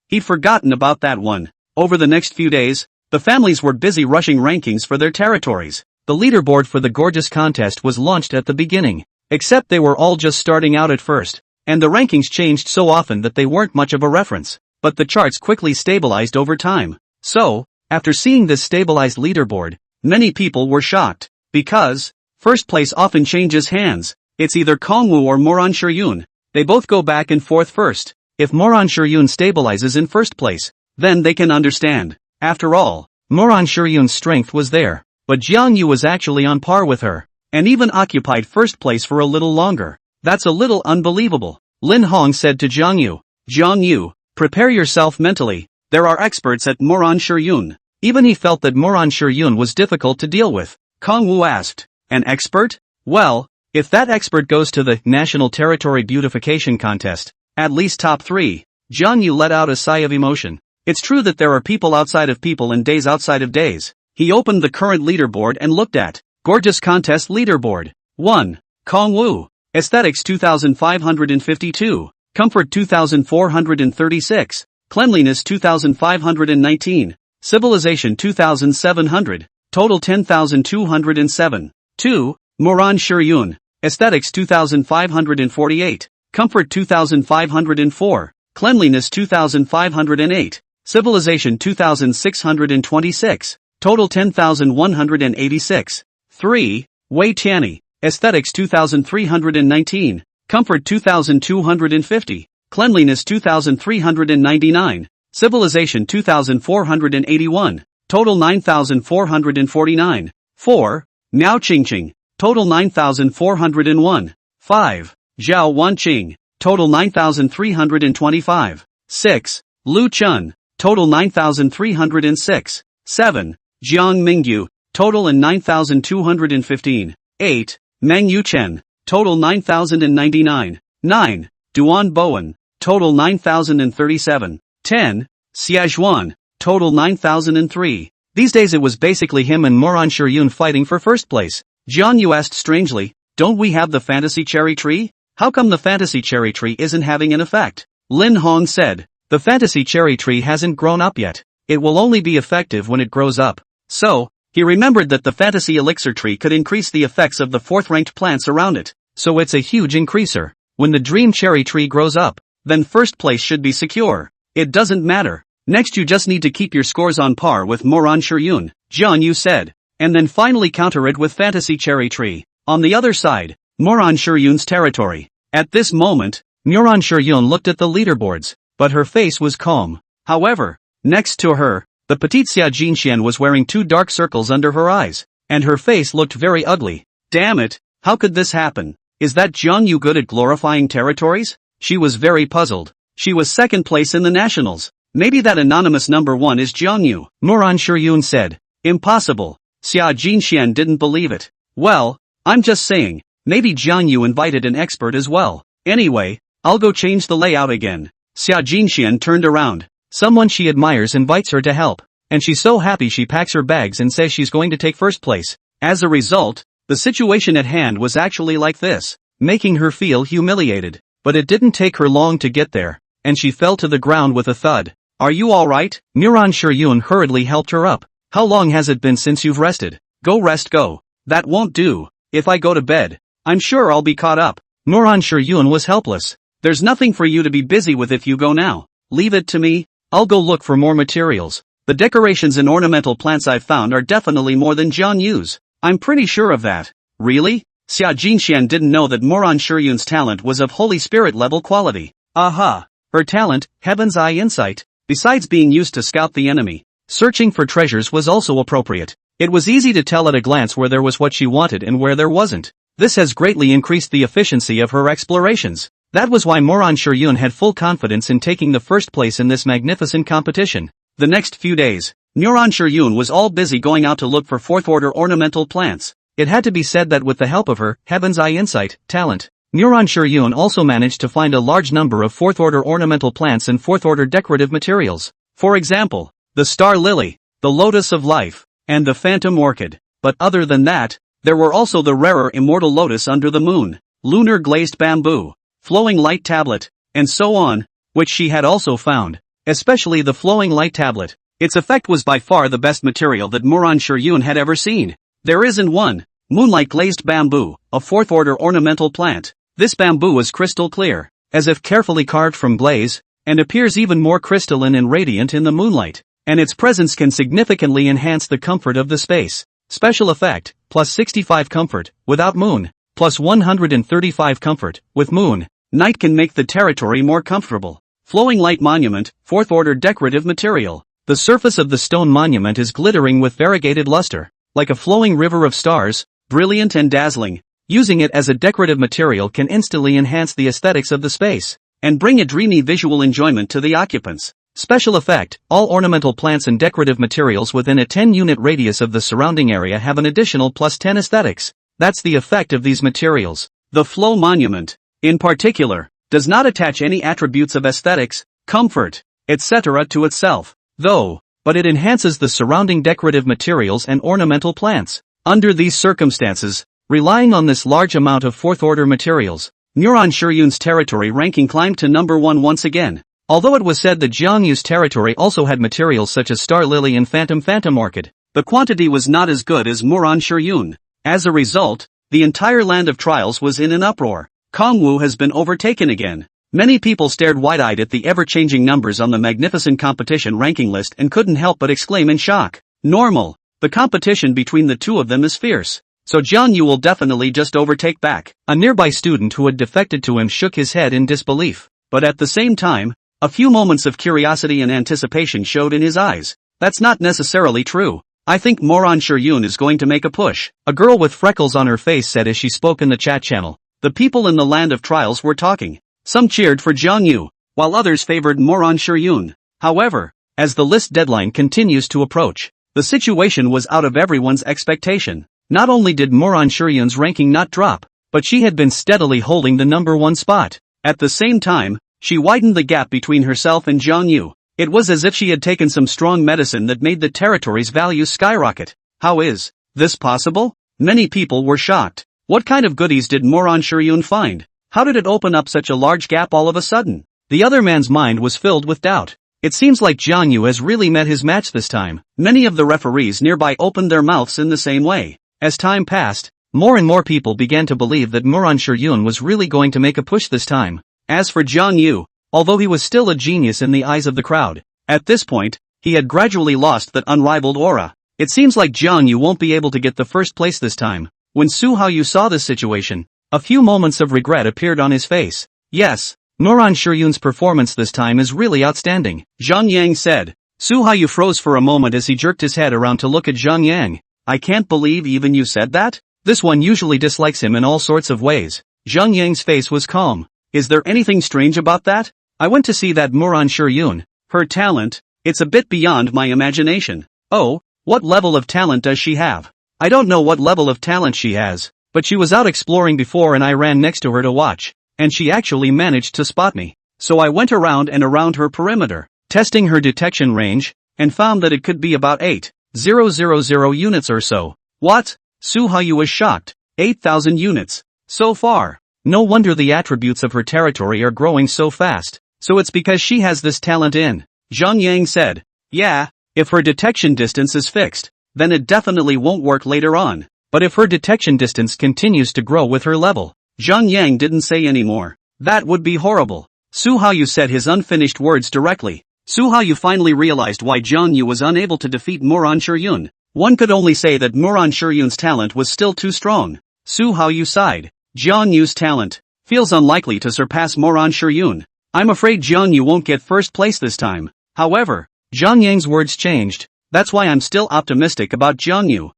He'd forgotten about that one. Over the next few days, the families were busy rushing rankings for their territories. The leaderboard for the gorgeous contest was launched at the beginning, except they were all just starting out at first, and the rankings changed so often that they weren't much of a reference. But the charts quickly stabilized over time. So, after seeing this stabilized leaderboard, many people were shocked, because first place often changes hands. It's either Kongwu or Moran Shiryun. They both go back and forth first. If Moran Shiryun stabilizes in first place, then they can understand. After all, Moran Shiryun's strength was there, but Jiang Yu was actually on par with her, and even occupied first place for a little longer. That's a little unbelievable. Lin Hong said to Jiang Yu. Jiang Yu, prepare yourself mentally. There are experts at Moran Shiryun. Even he felt that Moran Shiryun was difficult to deal with. Kongwu asked, an expert? Well, if that expert goes to the National Territory Beautification Contest, at least top 3. Jiang Yu let out a sigh of emotion. It's true that there are people outside of people and days outside of days. He opened the current leaderboard and looked at Gorgeous Contest Leaderboard. 1. Kong Wu. Aesthetics 2552. Comfort 2436. Cleanliness 2519. Civilization 2700. Total 10,207. 2. Moran Shiyun. Aesthetics 2548. Comfort 2504. Cleanliness 2508. Civilization 2626. Total 10,186. 3. Wei Tianyi. Aesthetics 2319. Comfort 2250. Cleanliness 2399. Civilization 2481. Total 9449. 4. Miao Qingqing. Total 9401. 5. Zhao Wanqing. Total 9325. 6. Lu Chun. Total 9306. 7. Jiang Mingyu. Total and 9215. 8. Meng Yuchen. Total 9099. 9. Duan Bowen. Total 9037. 10. Xiajuan. Total 9003. These days it was basically him and Moran Shiyun fighting for first place. Jiang Yu asked strangely, don't we have the fantasy cherry tree? How come the fantasy cherry tree isn't having an effect? Lin Hong said, the fantasy cherry tree hasn't grown up yet. It will only be effective when it grows up. So, he remembered that the fantasy elixir tree could increase the effects of the 4th-ranked plants around it. So it's a huge increaser. When the dream cherry tree grows up, then first place should be secure. It doesn't matter. Next you just need to keep your scores on par with Moran Shiyun, Jiang Yu said. And then finally counter it with fantasy cherry tree. On the other side, Moran Shiyun's territory. At this moment, Moran Shiyun looked at the leaderboards, but her face was calm. However, next to her, the petite Xia Jinxian was wearing 2 dark circles under her eyes, and her face looked very ugly. Damn it, how could this happen? Is that Jiang Yu good at glorifying territories? She was very puzzled. She was second place in the nationals. Maybe that anonymous number 1 is Jiang Yu, Moran Shiyun said. Impossible. Xia Jinxian didn't believe it. Well, I'm just saying, maybe Jiang Yu invited an expert as well. Anyway, I'll go change the layout again. Xia Jinxian turned around. Someone she admires invites her to help, and she's so happy she packs her bags and says she's going to take first place. As a result, the situation at hand was actually like this, making her feel humiliated. But it didn't take her long to get there, and she fell to the ground with a thud. Are you alright? Moran Shiyun hurriedly helped her up. How long has it been since you've rested? Go rest go. That won't do. If I go to bed, I'm sure I'll be caught up. Moran Shiyun was helpless. There's nothing for you to be busy with if you go now. Leave it to me. I'll go look for more materials. The decorations and ornamental plants I've found are definitely more than Jiang Yu's. I'm pretty sure of that. Really? Xia Jinxian didn't know that Moran Shiyun's talent was of Holy Spirit level quality. Aha! Her talent, Heaven's Eye Insight, besides being used to scout the enemy, searching for treasures was also appropriate. It was easy to tell at a glance where there was what she wanted and where there wasn't. This has greatly increased the efficiency of her explorations. That was why Moran Shiyun had full confidence in taking the first place in this magnificent competition. The next few days, Moran Shiyun was all busy going out to look for 4th-order ornamental plants. It had to be said that with the help of her Heaven's Eye Insight talent, Moran Shiyun also managed to find a large number of 4th-order ornamental plants and 4th-order decorative materials. For example, the Star Lily, the Lotus of Life, and the Phantom Orchid. But other than that, there were also the rarer Immortal Lotus under the moon, Lunar Glazed Bamboo, Flowing Light Tablet, and so on, which she had also found. Especially the Flowing Light Tablet. Its effect was by far the best material that Moran Shiyun had ever seen. There isn't one. Moonlight Glazed Bamboo, a 4th-order ornamental plant. This bamboo is crystal clear, as if carefully carved from glaze, and appears even more crystalline and radiant in the moonlight, and its presence can significantly enhance the comfort of the space. Special effect, plus 65 comfort, without moon, plus 135 comfort, with moon. Night can make the territory more comfortable. Flowing Light Monument, 4th-order decorative material. The surface of the stone monument is glittering with variegated luster, like a flowing river of stars, brilliant and dazzling. Using it as a decorative material can instantly enhance the aesthetics of the space, and bring a dreamy visual enjoyment to the occupants. Special effect, all ornamental plants and decorative materials within a 10-unit radius of the surrounding area have an additional plus 10 aesthetics. That's the effect of these materials. The Flow Monument, in particular, does not attach any attributes of aesthetics, comfort, etc. to itself, though, but it enhances the surrounding decorative materials and ornamental plants. Under these circumstances, relying on this large amount of fourth-order materials, Muran Shiryun's territory ranking climbed to number 1 once again. Although it was said that Jiang Yu's territory also had materials such as Star Lily and Phantom Orchid, the quantity was not as good as Muran Shiryun. As a result, the entire land of trials was in an uproar. Kongwu has been overtaken again. Many people stared wide-eyed at the ever-changing numbers on the magnificent competition ranking list and couldn't help but exclaim in shock. Normal. The competition between the two of them is fierce. So Jiang Yu will definitely just overtake back. A nearby student who had defected to him shook his head in disbelief. But at the same time, a few moments of curiosity and anticipation showed in his eyes. That's not necessarily true. I think Muran Shiryun is going to make a push. A girl with freckles on her face said as she spoke in the chat channel. The people in the land of trials were talking. Some cheered for Jiang Yu, while others favored Muran Shiryun. However, as the list deadline continues to approach, the situation was out of everyone's expectation. Not only did Muran Shiryun's ranking not drop, but she had been steadily holding the number 1 spot. At the same time, she widened the gap between herself and Jiang Yu. It was as if she had taken some strong medicine that made the territory's value skyrocket. How is this possible? Many people were shocked. What kind of goodies did Muran Shiryun find? How did it open up such a large gap all of a sudden? The other man's mind was filled with doubt. It seems like Jiang Yu has really met his match this time. Many of the referees nearby opened their mouths in the same way. As time passed, more and more people began to believe that Muran Shiryun was really going to make a push this time. As for Jiang Yu, although he was still a genius in the eyes of the crowd, at this point, he had gradually lost that unrivaled aura. It seems like Jiang Yu won't be able to get the first place this time. When Hao Yu saw this situation, a few moments of regret appeared on his face. Yes, Muran Shiryun's performance this time is really outstanding, Zhang Yang said. Hao Yu froze for a moment as he jerked his head around to look at Zhang Yang. I can't believe even you said that? This one usually dislikes him in all sorts of ways. Zhang Yang's face was calm. Is there anything strange about that? I went to see that Muran Shiryun. Her talent, it's a bit beyond my imagination. Oh, what level of talent does she have? I don't know what level of talent she has, but she was out exploring before and I ran next to her to watch, and she actually managed to spot me. So I went around and around her perimeter, testing her detection range, and found that it could be about 8,000 units or so. What? Hao Yu was shocked. 8,000 units. So far. No wonder the attributes of her territory are growing so fast. So it's because she has this talent in. Zhang Yang said. Yeah, if her detection distance is fixed, then it definitely won't work later on. But if her detection distance continues to grow with her level, Zhang Yang didn't say any more. That would be horrible. Hao Yu said his unfinished words directly. Hao Yu finally realized why Jiang Yu was unable to defeat Muran Shiryun. One could only say that Muran Shiryun's talent was still too strong. Hao Yu sighed. Jiang Yu's talent feels unlikely to surpass Muran Shiryun. I'm afraid Jiang Yu won't get first place this time. However, Zhang Yang's words changed. That's why I'm still optimistic about Jiang Yu.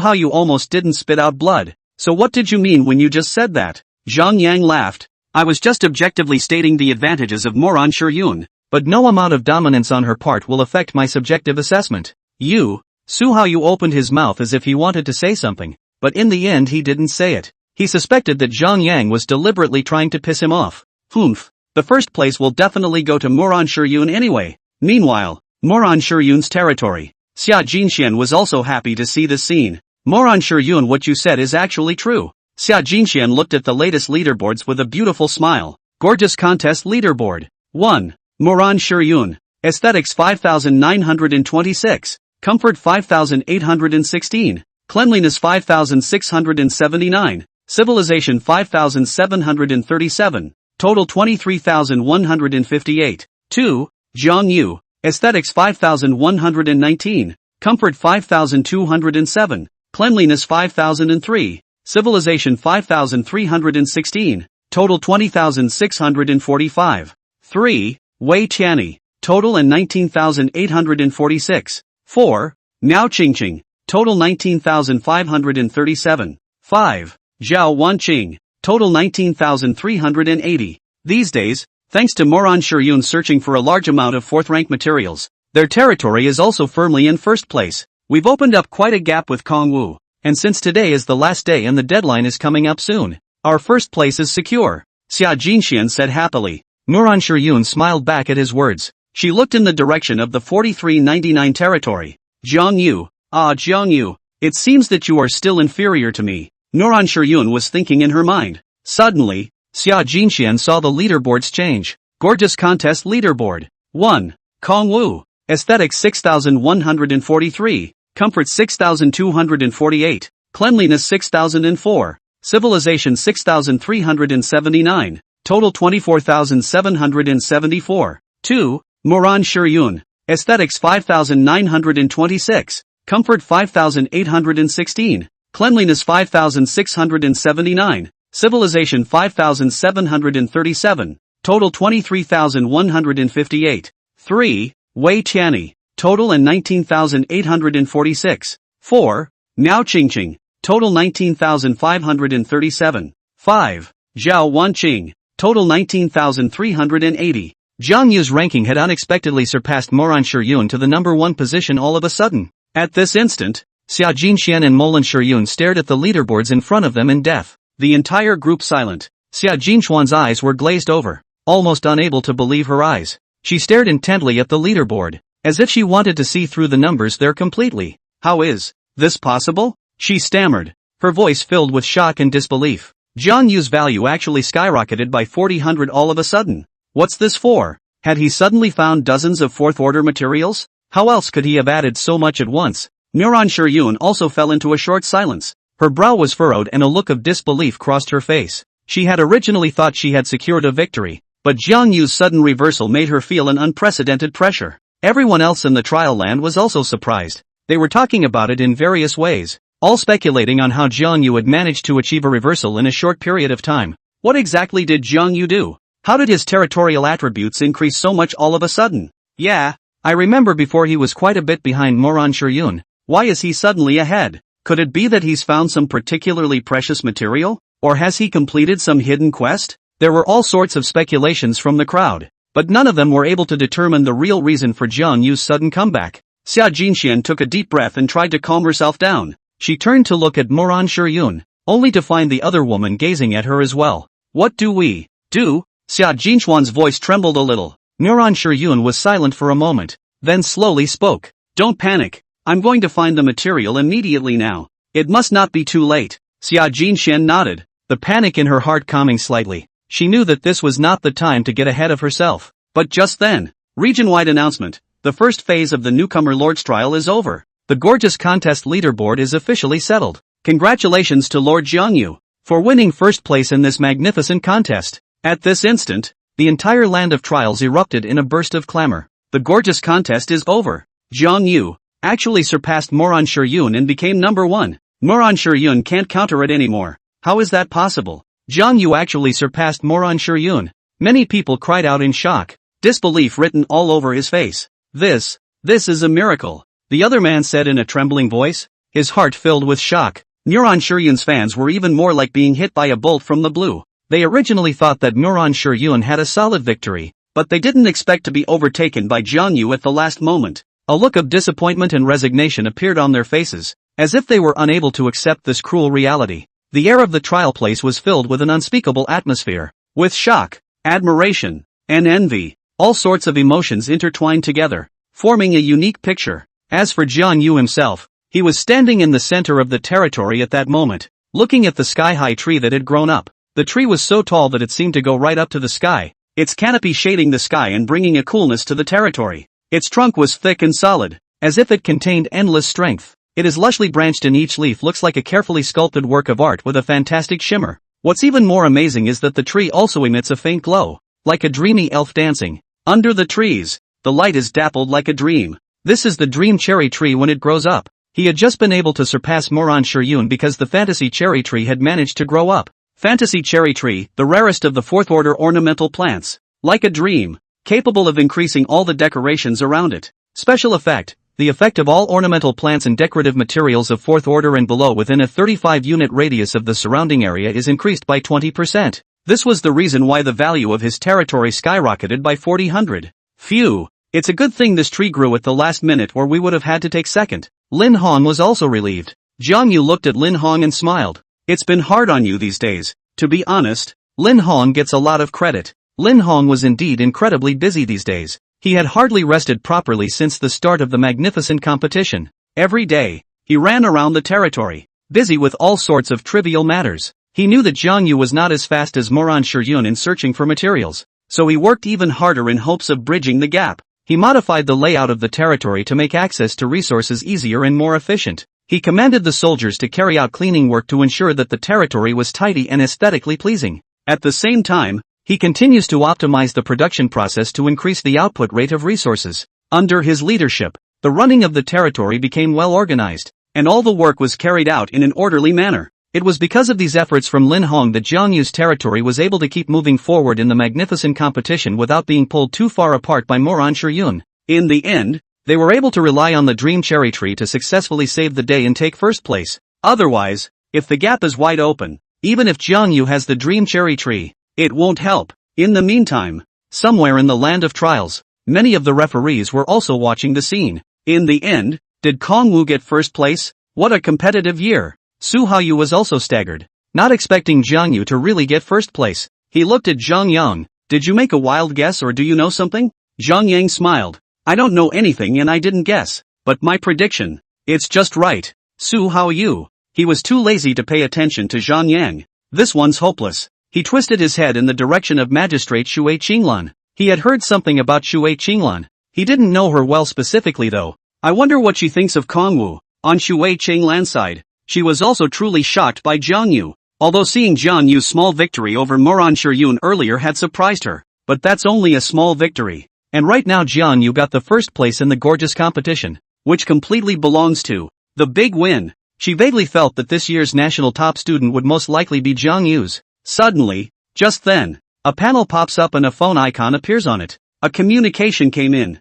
Hao Yu almost didn't spit out blood. So what did you mean when you just said that? Zhang Yang laughed. I was just objectively stating the advantages of Muran Shiryun, but no amount of dominance on her part will affect my subjective assessment. Hao Yu opened his mouth as if he wanted to say something, but in the end he didn't say it. He suspected that Zhang Yang was deliberately trying to piss him off. The first place will definitely go to Muran Shiryun anyway. Meanwhile, Muran Shiryun's territory. Xia Jinxian was also happy to see this scene. Muran Shiryun, what you said is actually true. Xia Jinxian looked at the latest leaderboards with a beautiful smile. Gorgeous contest leaderboard. 1. Muran Shiryun. Aesthetics 5,926. Comfort 5,816. Cleanliness 5,679. Civilization 5,737. Total 23,158. 2. Jiang Yu. Aesthetics 5,119. Comfort 5,207. Cleanliness 5,003. Civilization 5,316. Total 20,645. 3. Wei Qiani. Total and 19,846. 4. Miao Qingqing. Total 19,537. 5. Zhao Wanqing. Total 19,380. These days, thanks to Muran Shiryun searching for a large amount of fourth-rank materials, their territory is also firmly in first place. We've opened up quite a gap with Kongwu, and since today is the last day and the deadline is coming up soon, our first place is secure. Xia Jinxian said happily. Muran Yun smiled back at his words. She looked in the direction of the 4399 territory. Jiang Yu, Jiang Yu, it seems that you are still inferior to me, Muran Yun was thinking in her mind. Suddenly, Xia Jinxian saw the leaderboards change. Gorgeous Contest Leaderboard. 1. Kong Wu. Aesthetics 6143. Comfort 6248. Cleanliness 6004. Civilization 6379. Total 24774. 2. Muran Yun. Aesthetics 5926. Comfort 5816. Cleanliness 5679. Civilization 5737. Total 23,158. 3. Wei Tianyi. Total and 19,846. 4. Miao Qingqing. Total 19,537. 5. Zhao Wanqing. Total 19,380. Jiang Yu's ranking had unexpectedly surpassed Muran Yun to the number 1 position all of a sudden. At this instant, Xia Jinxian and Mulan Yun stared at the leaderboards in front of them in deaf. The entire group silent. Xia Jinxuan's eyes were glazed over, almost unable to believe her eyes. She stared intently at the leaderboard, as if she wanted to see through the numbers there completely. How is this possible? She stammered, her voice filled with shock and disbelief. Jiang Yu's value actually skyrocketed by 400 all of a sudden. What's this for? Had he suddenly found dozens of fourth-order materials? How else could he have added so much at once? Muran Yun also fell into a short silence. Her brow was furrowed and a look of disbelief crossed her face. She had originally thought she had secured a victory, but Jiang Yu's sudden reversal made her feel an unprecedented pressure. Everyone else in the trial land was also surprised. They were talking about it in various ways, all speculating on how Jiang Yu had managed to achieve a reversal in a short period of time. What exactly did Jiang Yu do? How did his territorial attributes increase so much all of a sudden? Yeah, I remember before he was quite a bit behind Muran Yun. Why is he suddenly ahead? Could it be that he's found some particularly precious material? Or has he completed some hidden quest? There were all sorts of speculations from the crowd, but none of them were able to determine the real reason for Jiang Yu's sudden comeback. Xia Jinxian took a deep breath and tried to calm herself down. She turned to look at Muran Yun, only to find the other woman gazing at her as well. What do we do? Xia Jinxuan's voice trembled a little. Muran Yun was silent for a moment, then slowly spoke. Don't panic. I'm going to find the material immediately now. It must not be too late. Xia Jinxian nodded, the panic in her heart calming slightly. She knew that this was not the time to get ahead of herself. But just then, region-wide announcement. The first phase of the newcomer Lord's trial is over. The gorgeous contest leaderboard is officially settled. Congratulations to Lord Jiang Yu for winning first place in this magnificent contest. At this instant, the entire land of trials erupted in a burst of clamor. The gorgeous contest is over. Jiang Yu actually surpassed Muran Yun and became number 1. Muran Yun can't counter it anymore. How is that possible? Jiang Yu actually surpassed Muran Yun. Many people cried out in shock, disbelief written all over his face. This is a miracle, the other man said in a trembling voice, his heart filled with shock. Muran Yun's fans were even more like being hit by a bolt from the blue. They originally thought that Muran Yun had a solid victory, but they didn't expect to be overtaken by Jiang Yu at the last moment. A look of disappointment and resignation appeared on their faces, as if they were unable to accept this cruel reality. The air of the trial place was filled with an unspeakable atmosphere, with shock, admiration, and envy, all sorts of emotions intertwined together, forming a unique picture. As for Jiang Yu himself, he was standing in the center of the territory at that moment, looking at the sky-high tree that had grown up. The tree was so tall that it seemed to go right up to the sky, its canopy shading the sky and bringing a coolness to the territory. Its trunk was thick and solid, as if it contained endless strength. It is lushly branched and each leaf looks like a carefully sculpted work of art with a fantastic shimmer. What's even more amazing is that the tree also emits a faint glow, like a dreamy elf dancing. Under the trees, the light is dappled like a dream. This is the dream cherry tree when it grows up. He had just been able to surpass Muran Yun because the fantasy cherry tree had managed to grow up. Fantasy cherry tree, the rarest of the fourth-order ornamental plants. Like a dream, capable of increasing all the decorations around it. Special effect. The effect of all ornamental plants and decorative materials of fourth order and below within a 35-unit radius of the surrounding area is increased by 20%. This was the reason why the value of his territory skyrocketed by 400. Phew, it's a good thing this tree grew at the last minute or we would have had to take second. Lin Hong was also relieved. Jiang Yu looked at Lin Hong and smiled. It's been hard on you these days. To be honest, Lin Hong gets a lot of credit. Lin Hong was indeed incredibly busy these days. He had hardly rested properly since the start of the magnificent competition. Every day, he ran around the territory, busy with all sorts of trivial matters. He knew that Jiang Yu was not as fast as Moran Shiryun in searching for materials, so he worked even harder in hopes of bridging the gap. He modified the layout of the territory to make access to resources easier and more efficient. He commanded the soldiers to carry out cleaning work to ensure that the territory was tidy and aesthetically pleasing. At the same time, he continues to optimize the production process to increase the output rate of resources. Under his leadership, the running of the territory became well organized, and all the work was carried out in an orderly manner. It was because of these efforts from Lin Hong that Jiang Yu's territory was able to keep moving forward in the magnificent competition without being pulled too far apart by Moran Shiryun. In the end, they were able to rely on the Dream Cherry Tree to successfully save the day and take first place. Otherwise, if the gap is wide open, even if Jiang Yu has the Dream Cherry Tree, it won't help. In the meantime, somewhere in the land of trials, many of the referees were also watching the scene. In the end, did Kong Wu get first place? What a competitive year! Su Haoyu was also staggered, not expecting Jiang Yu to really get first place. He looked at Zhang Yang. Did you make a wild guess or do you know something? Zhang Yang smiled. I don't know anything and I didn't guess, but my prediction, it's just right. Su Haoyu. He was too lazy to pay attention to Zhang Yang. This one's hopeless. He twisted his head in the direction of Magistrate Shui Qinglan. He had heard something about Shui Qinglan. He didn't know her well specifically though. I wonder what she thinks of Kong Wu. On Shui Qinglan's side, she was also truly shocked by Jiang Yu. Although seeing Jiang Yu's small victory over Moran Shiryun earlier had surprised her, but that's only a small victory. And right now Jiang Yu got the first place in the gorgeous competition, which completely belongs to the big win. She vaguely felt that this year's national top student would most likely be Jiang Yu's. Suddenly, just then, a panel pops up and a phone icon appears on it. A communication came in.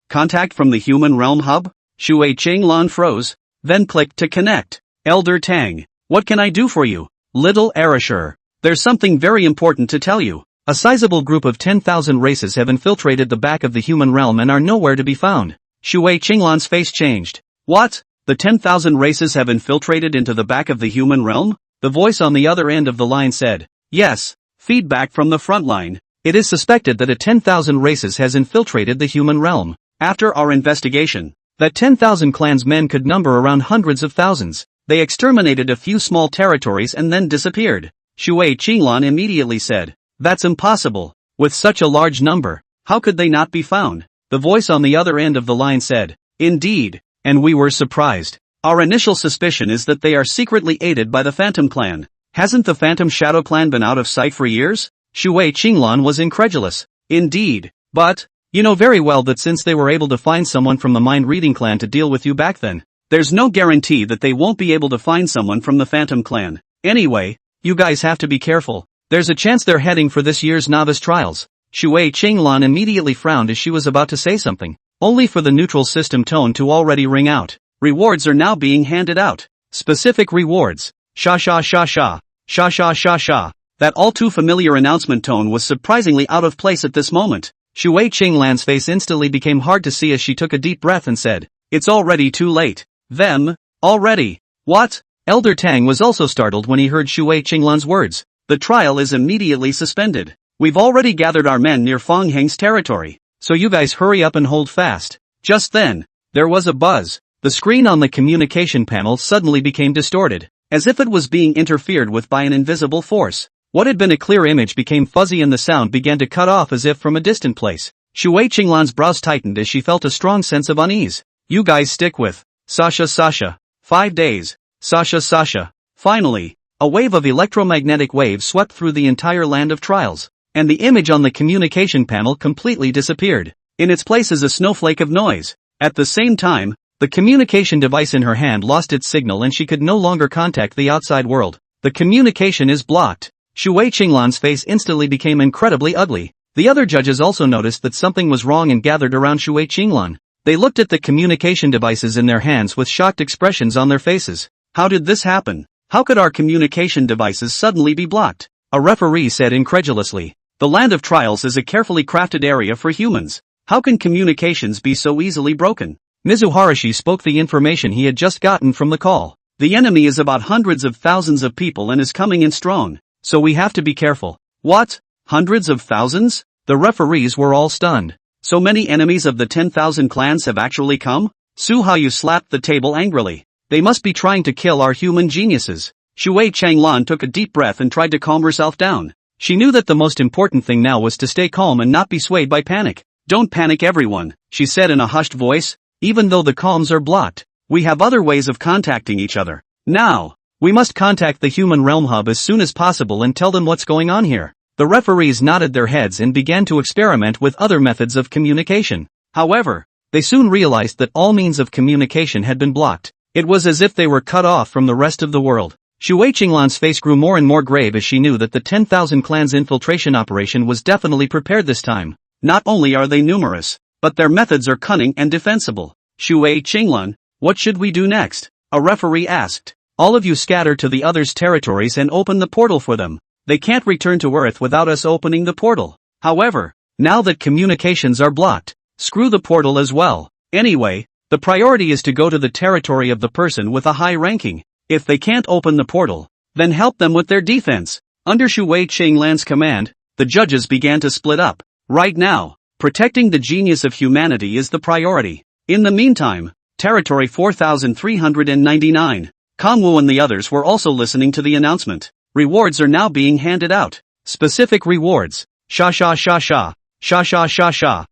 Contact from the human realm hub? Shui Qinglan froze, then clicked to connect. Elder Tang, what can I do for you? Little Erasure. There's something very important to tell you. A sizable group of 10,000 races have infiltrated the back of the human realm and are nowhere to be found. Shui Qinglan's face changed. What? The 10,000 races have infiltrated into the back of the human realm? The voice on the other end of the line said. Yes. Feedback from the front line. It is suspected that a 10,000 races has infiltrated the human realm. After our investigation, that 10,000 clans men could number around hundreds of thousands. They exterminated a few small territories and then disappeared. Shui Qinglan immediately said. That's impossible. With such a large number, how could they not be found? The voice on the other end of the line said. Indeed. And we were surprised. Our initial suspicion is that they are secretly aided by the Phantom Clan. Hasn't the Phantom Shadow Clan been out of sight for years? Shui Qinglan was incredulous. Indeed. But, you know very well that since they were able to find someone from the Mind Reading Clan to deal with you back then, there's no guarantee that they won't be able to find someone from the Phantom Clan. Anyway, you guys have to be careful. There's a chance they're heading for this year's novice trials. Shui Qinglan immediately frowned as she was about to say something, only for the neutral system tone to already ring out. Rewards are now being handed out. Specific rewards. Sha sha sha sha. Sha sha sha sha. That all too familiar announcement tone was surprisingly out of place at this moment. Shui Qinglan's face instantly became hard to see as she took a deep breath and said, It's already too late. Them? Already? What? Elder Tang was also startled when he heard Shui Qinglan's words. The trial is immediately suspended. We've already gathered our men near Feng Heng's territory, so you guys hurry up and hold fast. Just then, there was a buzz. The screen on the communication panel suddenly became distorted, as if it was being interfered with by an invisible force. What had been a clear image became fuzzy and the sound began to cut off as if from a distant place. Shui Qinglan's brows tightened as she felt a strong sense of unease. You guys stick with Sasha. 5 days. Sasha. Finally, a wave of electromagnetic waves swept through the entire land of trials, and the image on the communication panel completely disappeared. In its place is a snowflake of noise. At the same time, the communication device in her hand lost its signal and she could no longer contact the outside world. The communication is blocked. Shui Qinglan's face instantly became incredibly ugly. The other judges also noticed that something was wrong and gathered around Shui Qinglan. They looked at the communication devices in their hands with shocked expressions on their faces. How did this happen? How could our communication devices suddenly be blocked? A referee said incredulously. The land of trials is a carefully crafted area for humans. How can communications be so easily broken? Mizuharashi spoke the information he had just gotten from the call. The enemy is about hundreds of thousands of people and is coming in strong. so we have to be careful. What? Hundreds of thousands? The referees were all stunned. So many enemies of the 10,000 clans have actually come? Xiang Yu slapped the table angrily. They must be trying to kill our human geniuses. Shui Changlan took a deep breath and tried to calm herself down. She knew that the most important thing now was to stay calm and not be swayed by panic. Don't panic everyone, she said in a hushed voice, even though the comms are blocked. We have other ways of contacting each other. Now, we must contact the human realm hub as soon as possible and tell them what's going on here. The referees nodded their heads and began to experiment with other methods of communication. However, they soon realized that all means of communication had been blocked. It was as if they were cut off from the rest of the world. Shui Qinglan's face grew more and more grave as she knew that the 10,000 clans infiltration operation was definitely prepared this time. Not only are they numerous, but their methods are cunning and defensible. Shui Qinglan, what should we do next? A referee asked. All of you scatter to the others' territories and open the portal for them. They can't return to Earth without us opening the portal. However, now that communications are blocked, screw the portal as well. Anyway, the priority is to go to the territory of the person with a high ranking. If they can't open the portal, then help them with their defense. Under Shui Qinglan's command, the judges began to split up. Right now, protecting the genius of humanity is the priority. In the meantime, Territory 4399. Kangwu and the others were also listening to the announcement. Rewards are now being handed out. Specific rewards. Sha sha sha sha. Sha sha sha sha.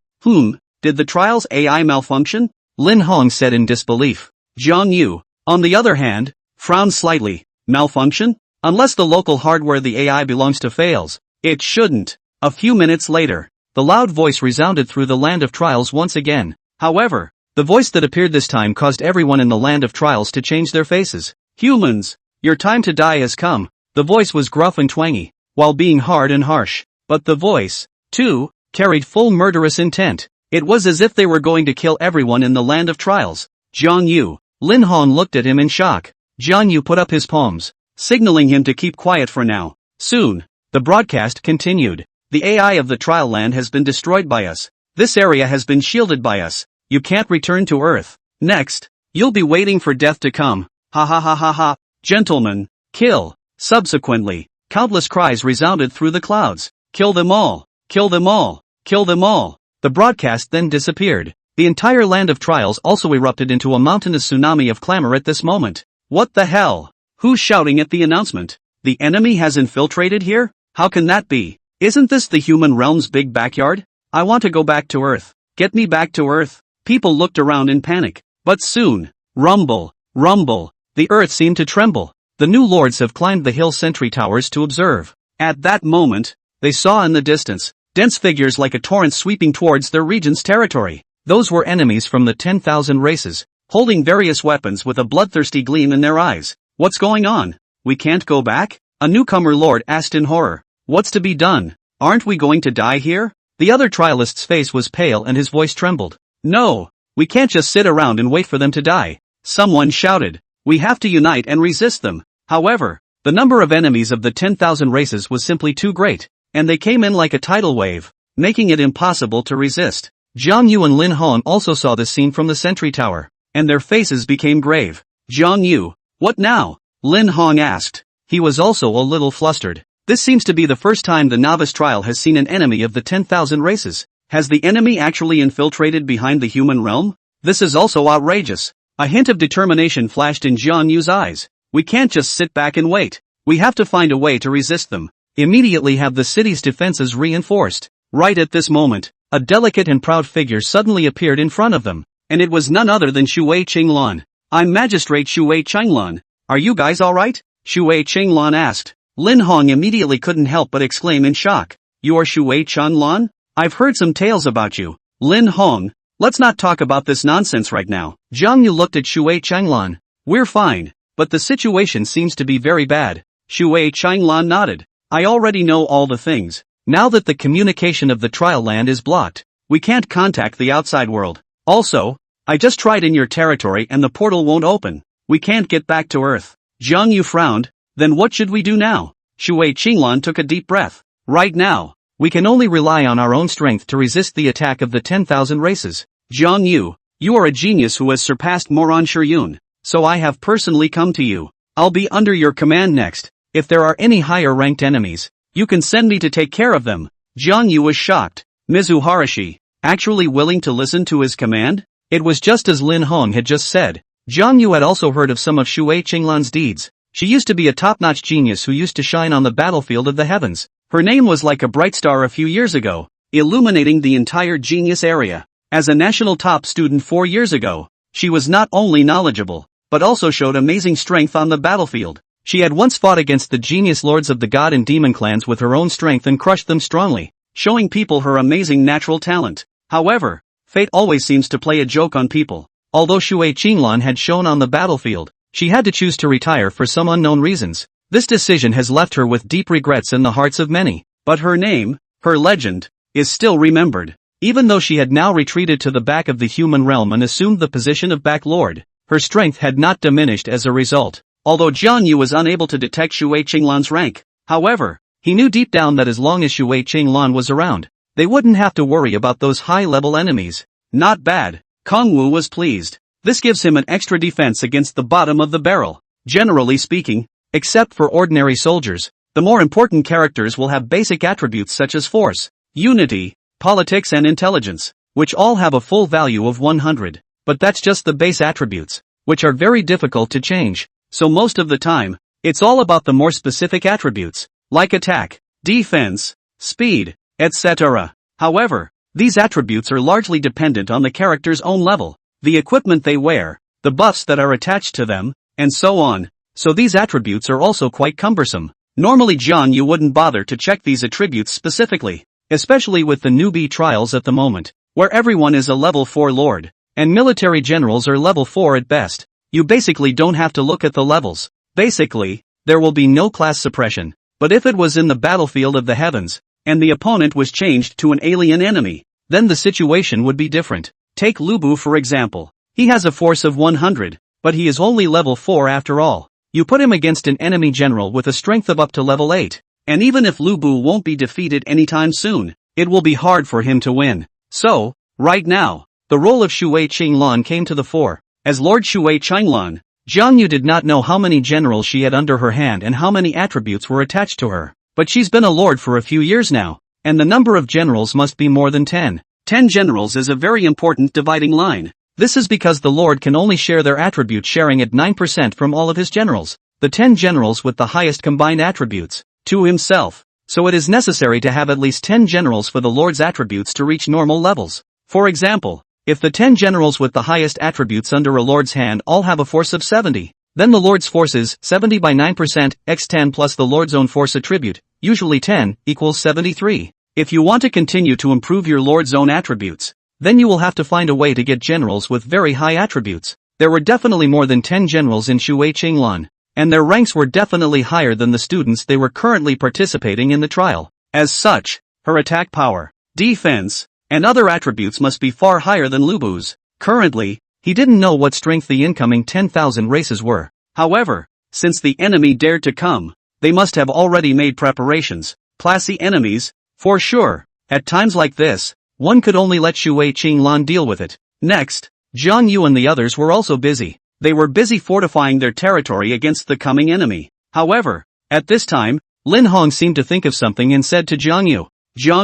Did the trial's AI malfunction? Lin Hong said in disbelief. Jiang Yu, on the other hand, frowned slightly. Malfunction? Unless the local hardware the AI belongs to fails, it shouldn't. A few minutes later, the loud voice resounded through the land of trials once again. However, the voice that appeared this time caused everyone in the land of trials to change their faces. Humans, your time to die has come. The voice was gruff and twangy, while being hard and harsh. But the voice, too, carried full murderous intent. It was as if they were going to kill everyone in the land of trials. Jiang Yu. Lin Hong looked at him in shock. Jiang Yu put up his palms, signaling him to keep quiet for now. Soon, the broadcast continued. The AI of the trial land has been destroyed by us. This area has been shielded by us. You can't return to Earth. Next, you'll be waiting for death to come. Ha ha ha ha ha. Gentlemen, kill. Subsequently, countless cries resounded through the clouds. Kill them all. Kill them all. Kill them all. The broadcast then disappeared. The entire land of trials also erupted into a mountainous tsunami of clamor at this moment. What the hell? Who's shouting at the announcement? The enemy has infiltrated here? How can that be? Isn't this the human realm's big backyard? I want to go back to Earth. Get me back to Earth. People looked around in panic. But soon, rumble, rumble, the Earth seemed to tremble. The new lords have climbed the hill sentry towers to observe. At that moment, they saw in the distance, dense figures like a torrent sweeping towards their region's territory. Those were enemies from the 10,000 races, holding various weapons with a bloodthirsty gleam in their eyes. What's going on? We can't go back? A newcomer lord asked in horror. What's to be done? Aren't we going to die here? The other trialist's face was pale and his voice trembled. No, we can't just sit around and wait for them to die. Someone shouted. We have to unite and resist them. However, the number of enemies of the 10,000 races was simply too great, and they came in like a tidal wave, making it impossible to resist. Jiang Yu and Lin Hong also saw this scene from the sentry tower, and their faces became grave. Jiang Yu, what now? Lin Hong asked. He was also a little flustered. This seems to be the first time the novice trial has seen an enemy of the 10,000 races. Has the enemy actually infiltrated behind the human realm? This is also outrageous. A hint of determination flashed in Jiang Yu's eyes. We can't just sit back and wait. We have to find a way to resist them. Immediately have the city's defenses reinforced. Right at this moment, a delicate and proud figure suddenly appeared in front of them, and it was none other than Shui Qinglan. I'm Magistrate Shui Qinglan. Are you guys alright? Shui Qinglan asked. Lin Hong immediately couldn't help but exclaim in shock. You are Shui Qinglan? I've heard some tales about you. Lin Hong, let's not talk about this nonsense right now. Jiang Yu looked at Shui Qinglan. We're fine, but the situation seems to be very bad. Shui Qinglan nodded. I already know all the things. Now that the communication of the trial land is blocked, we can't contact the outside world. Also, I just tried in your territory and the portal won't open. We can't get back to Earth. Jiang Yu frowned. Then what should we do now? Shui Qinglan took a deep breath. Right now, we can only rely on our own strength to resist the attack of the 10,000 races. Jiang Yu, you are a genius who has surpassed Moran Shiyun, so I have personally come to you. I'll be under your command next. If there are any higher ranked enemies, you can send me to take care of them. Jiang Yu was shocked. Mizuharashi, actually willing to listen to his command? It was just as Lin Hong had just said. Jiang Yu had also heard of some of Shui Qinglan's deeds. She used to be a top-notch genius who used to shine on the battlefield of the heavens. Her name was like a bright star a few years ago, illuminating the entire genius area. As a national top student 4 years ago, she was not only knowledgeable, but also showed amazing strength on the battlefield. She had once fought against the genius lords of the god and demon clans with her own strength and crushed them strongly, showing people her amazing natural talent. However, fate always seems to play a joke on people. Although Shui Qinglan had shown on the battlefield, she had to choose to retire for some unknown reasons. This decision has left her with deep regrets in the hearts of many. But her name, her legend, is still remembered. Even though she had now retreated to the back of the human realm and assumed the position of back lord, her strength had not diminished as a result. Although Jiang Yu was unable to detect Shui Qinglan's rank, however, he knew deep down that as long as Shui Qinglan was around, they wouldn't have to worry about those high-level enemies. Not bad. Kong Wu was pleased. This gives him an extra defense against the bottom of the barrel. Generally speaking, except for ordinary soldiers, the more important characters will have basic attributes such as force, unity, politics and intelligence, which all have a full value of 100. But that's just the base attributes, which are very difficult to change. So most of the time, it's all about the more specific attributes, like attack, defense, speed, etc. However, these attributes are largely dependent on the character's own level, the equipment they wear, the buffs that are attached to them, and so on. So these attributes are also quite cumbersome. Normally Jiang Yu wouldn't bother to check these attributes specifically, especially with the newbie trials at the moment, where everyone is a level 4 lord, and military generals are level 4 at best. You basically don't have to look at the levels. Basically, there will be no class suppression. But if it was in the battlefield of the heavens, and the opponent was changed to an alien enemy, then the situation would be different. Take Lubu for example. He has a force of 100, but he is only level 4 after all. You put him against an enemy general with a strength of up to level 8, and even if Lubu won't be defeated anytime soon, it will be hard for him to win. So, right now, the role of Shui Qinglan came to the fore. As Lord Shui Qinglan, Jiang Yu did not know how many generals she had under her hand and how many attributes were attached to her. But she's been a lord for a few years now, and the number of generals must be more than 10. 10 generals is a very important dividing line. This is because the lord can only share their attribute sharing at 9% from all of his generals, the 10 generals with the highest combined attributes, to himself. So it is necessary to have at least 10 generals for the lord's attributes to reach normal levels. For example, if the 10 generals with the highest attributes under a lord's hand all have a force of 70, then the lord's force is 70 by 9% x 10 plus the lord's own force attribute, usually 10, equals 73. If you want to continue to improve your lord's own attributes, then you will have to find a way to get generals with very high attributes. There were definitely more than 10 generals in Shui Qinglan, and their ranks were definitely higher than the students they were currently participating in the trial. As such, her attack power, defense, and other attributes must be far higher than Lubu's. Currently, he didn't know what strength the incoming 10,000 races were. However, since the enemy dared to come, they must have already made preparations. Classy enemies, for sure. At times like this, one could only let Shui Qinglan deal with it. Next, Jiang Yu and the others were also busy. They were busy fortifying their territory against the coming enemy. However, at this time, Lin Hong seemed to think of something and said to Jiang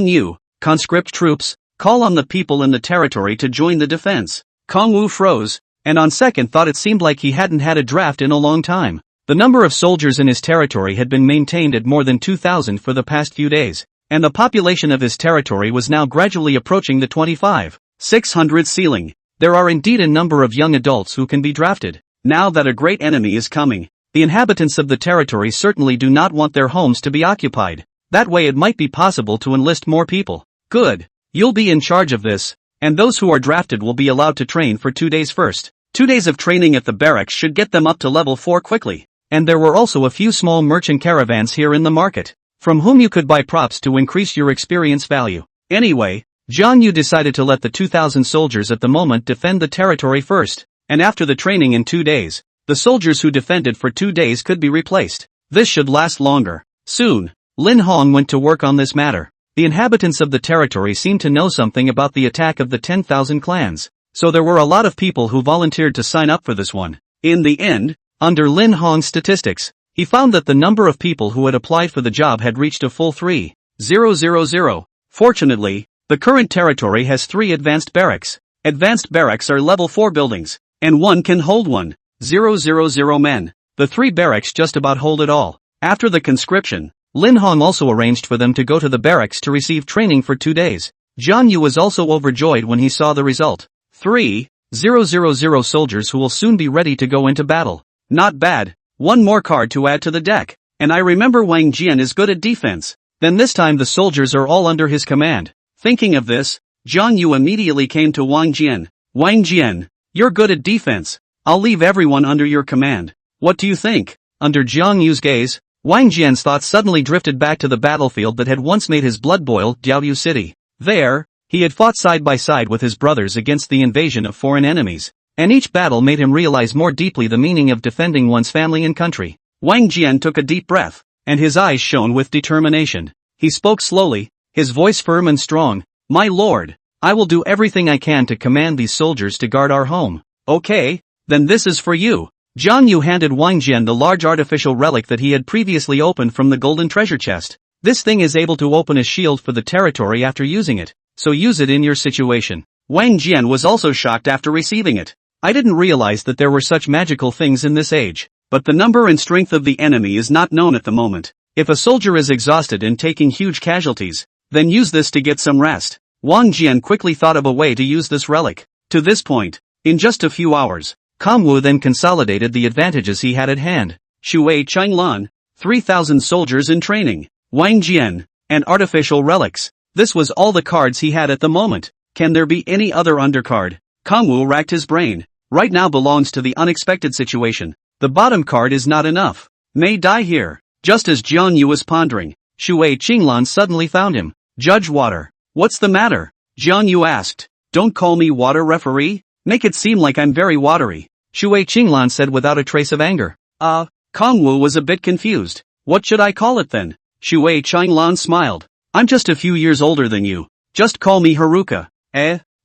Yu, conscript troops, call on the people in the territory to join the defense. Kong Wu froze, and on second thought it seemed like he hadn't had a draft in a long time. The number of soldiers in his territory had been maintained at more than 2,000 for the past few days, and the population of his territory was now gradually approaching the 25,600 ceiling. There are indeed a number of young adults who can be drafted. Now that a great enemy is coming, the inhabitants of the territory certainly do not want their homes to be occupied. That way it might be possible to enlist more people. Good. You'll be in charge of this, and those who are drafted will be allowed to train for 2 days first. 2 days of training at the barracks should get them up to level 4 quickly. And there were also a few small merchant caravans here in the market, from whom you could buy props to increase your experience value. Anyway, Jiang Yu decided to let the 2,000 soldiers at the moment defend the territory first, and after the training in 2 days, the soldiers who defended for 2 days could be replaced. This should last longer. Soon, Lin Hong went to work on this matter. The inhabitants of the territory seemed to know something about the attack of the 10,000 clans, so there were a lot of people who volunteered to sign up for this one. In the end, under Lin Hong's statistics, he found that the number of people who had applied for the job had reached a full 3,000. Fortunately, the current territory has 3 advanced barracks. Advanced barracks are level 4 buildings, and one can hold 1,000 men. The 3 barracks just about hold it all. After the conscription, Lin Hong also arranged for them to go to the barracks to receive training for 2 days. Jiang Yu was also overjoyed when he saw the result. 3,000 soldiers who will soon be ready to go into battle. Not bad. One more card to add to the deck. And I remember Wang Jian is good at defense. Then this time the soldiers are all under his command. Thinking of this, Jiang Yu immediately came to Wang Jian. Wang Jian, you're good at defense. I'll leave everyone under your command. What do you think? Under Jiang Yu's gaze, Wang Jian's thoughts suddenly drifted back to the battlefield that had once made his blood boil, Jiaoyu City. There, he had fought side by side with his brothers against the invasion of foreign enemies, and each battle made him realize more deeply the meaning of defending one's family and country. Wang Jian took a deep breath, and his eyes shone with determination. He spoke slowly, his voice firm and strong. My lord, I will do everything I can to command these soldiers to guard our home. Okay, then this is for you. Zhang Yu handed Wang Jian the large artificial relic that he had previously opened from the golden treasure chest. This thing is able to open a shield for the territory after using it, so use it in your situation. Wang Jian was also shocked after receiving it. I didn't realize that there were such magical things in this age, but the number and strength of the enemy is not known at the moment. If a soldier is exhausted and taking huge casualties, then use this to get some rest. Wang Jian quickly thought of a way to use this relic. To this point, in just a few hours, Kangwu then consolidated the advantages he had at hand. Shui Changlan, 3,000 soldiers in training, Wang Jian, and artificial relics. This was all the cards he had at the moment. Can there be any other undercard? Kangwu racked his brain. Right now belongs to the unexpected situation. The bottom card is not enough. May die here. Just as Jiang Yu was pondering, Shui Qinglan suddenly found him. Judge Water. What's the matter? Jiang Yu asked. Don't call me water referee. Make it seem like I'm very watery. Shui Qinglan said without a trace of anger. Kangwu was a bit confused. What should I call it then? Shui Qinglan smiled. I'm just a few years older than you. Just call me Haruka.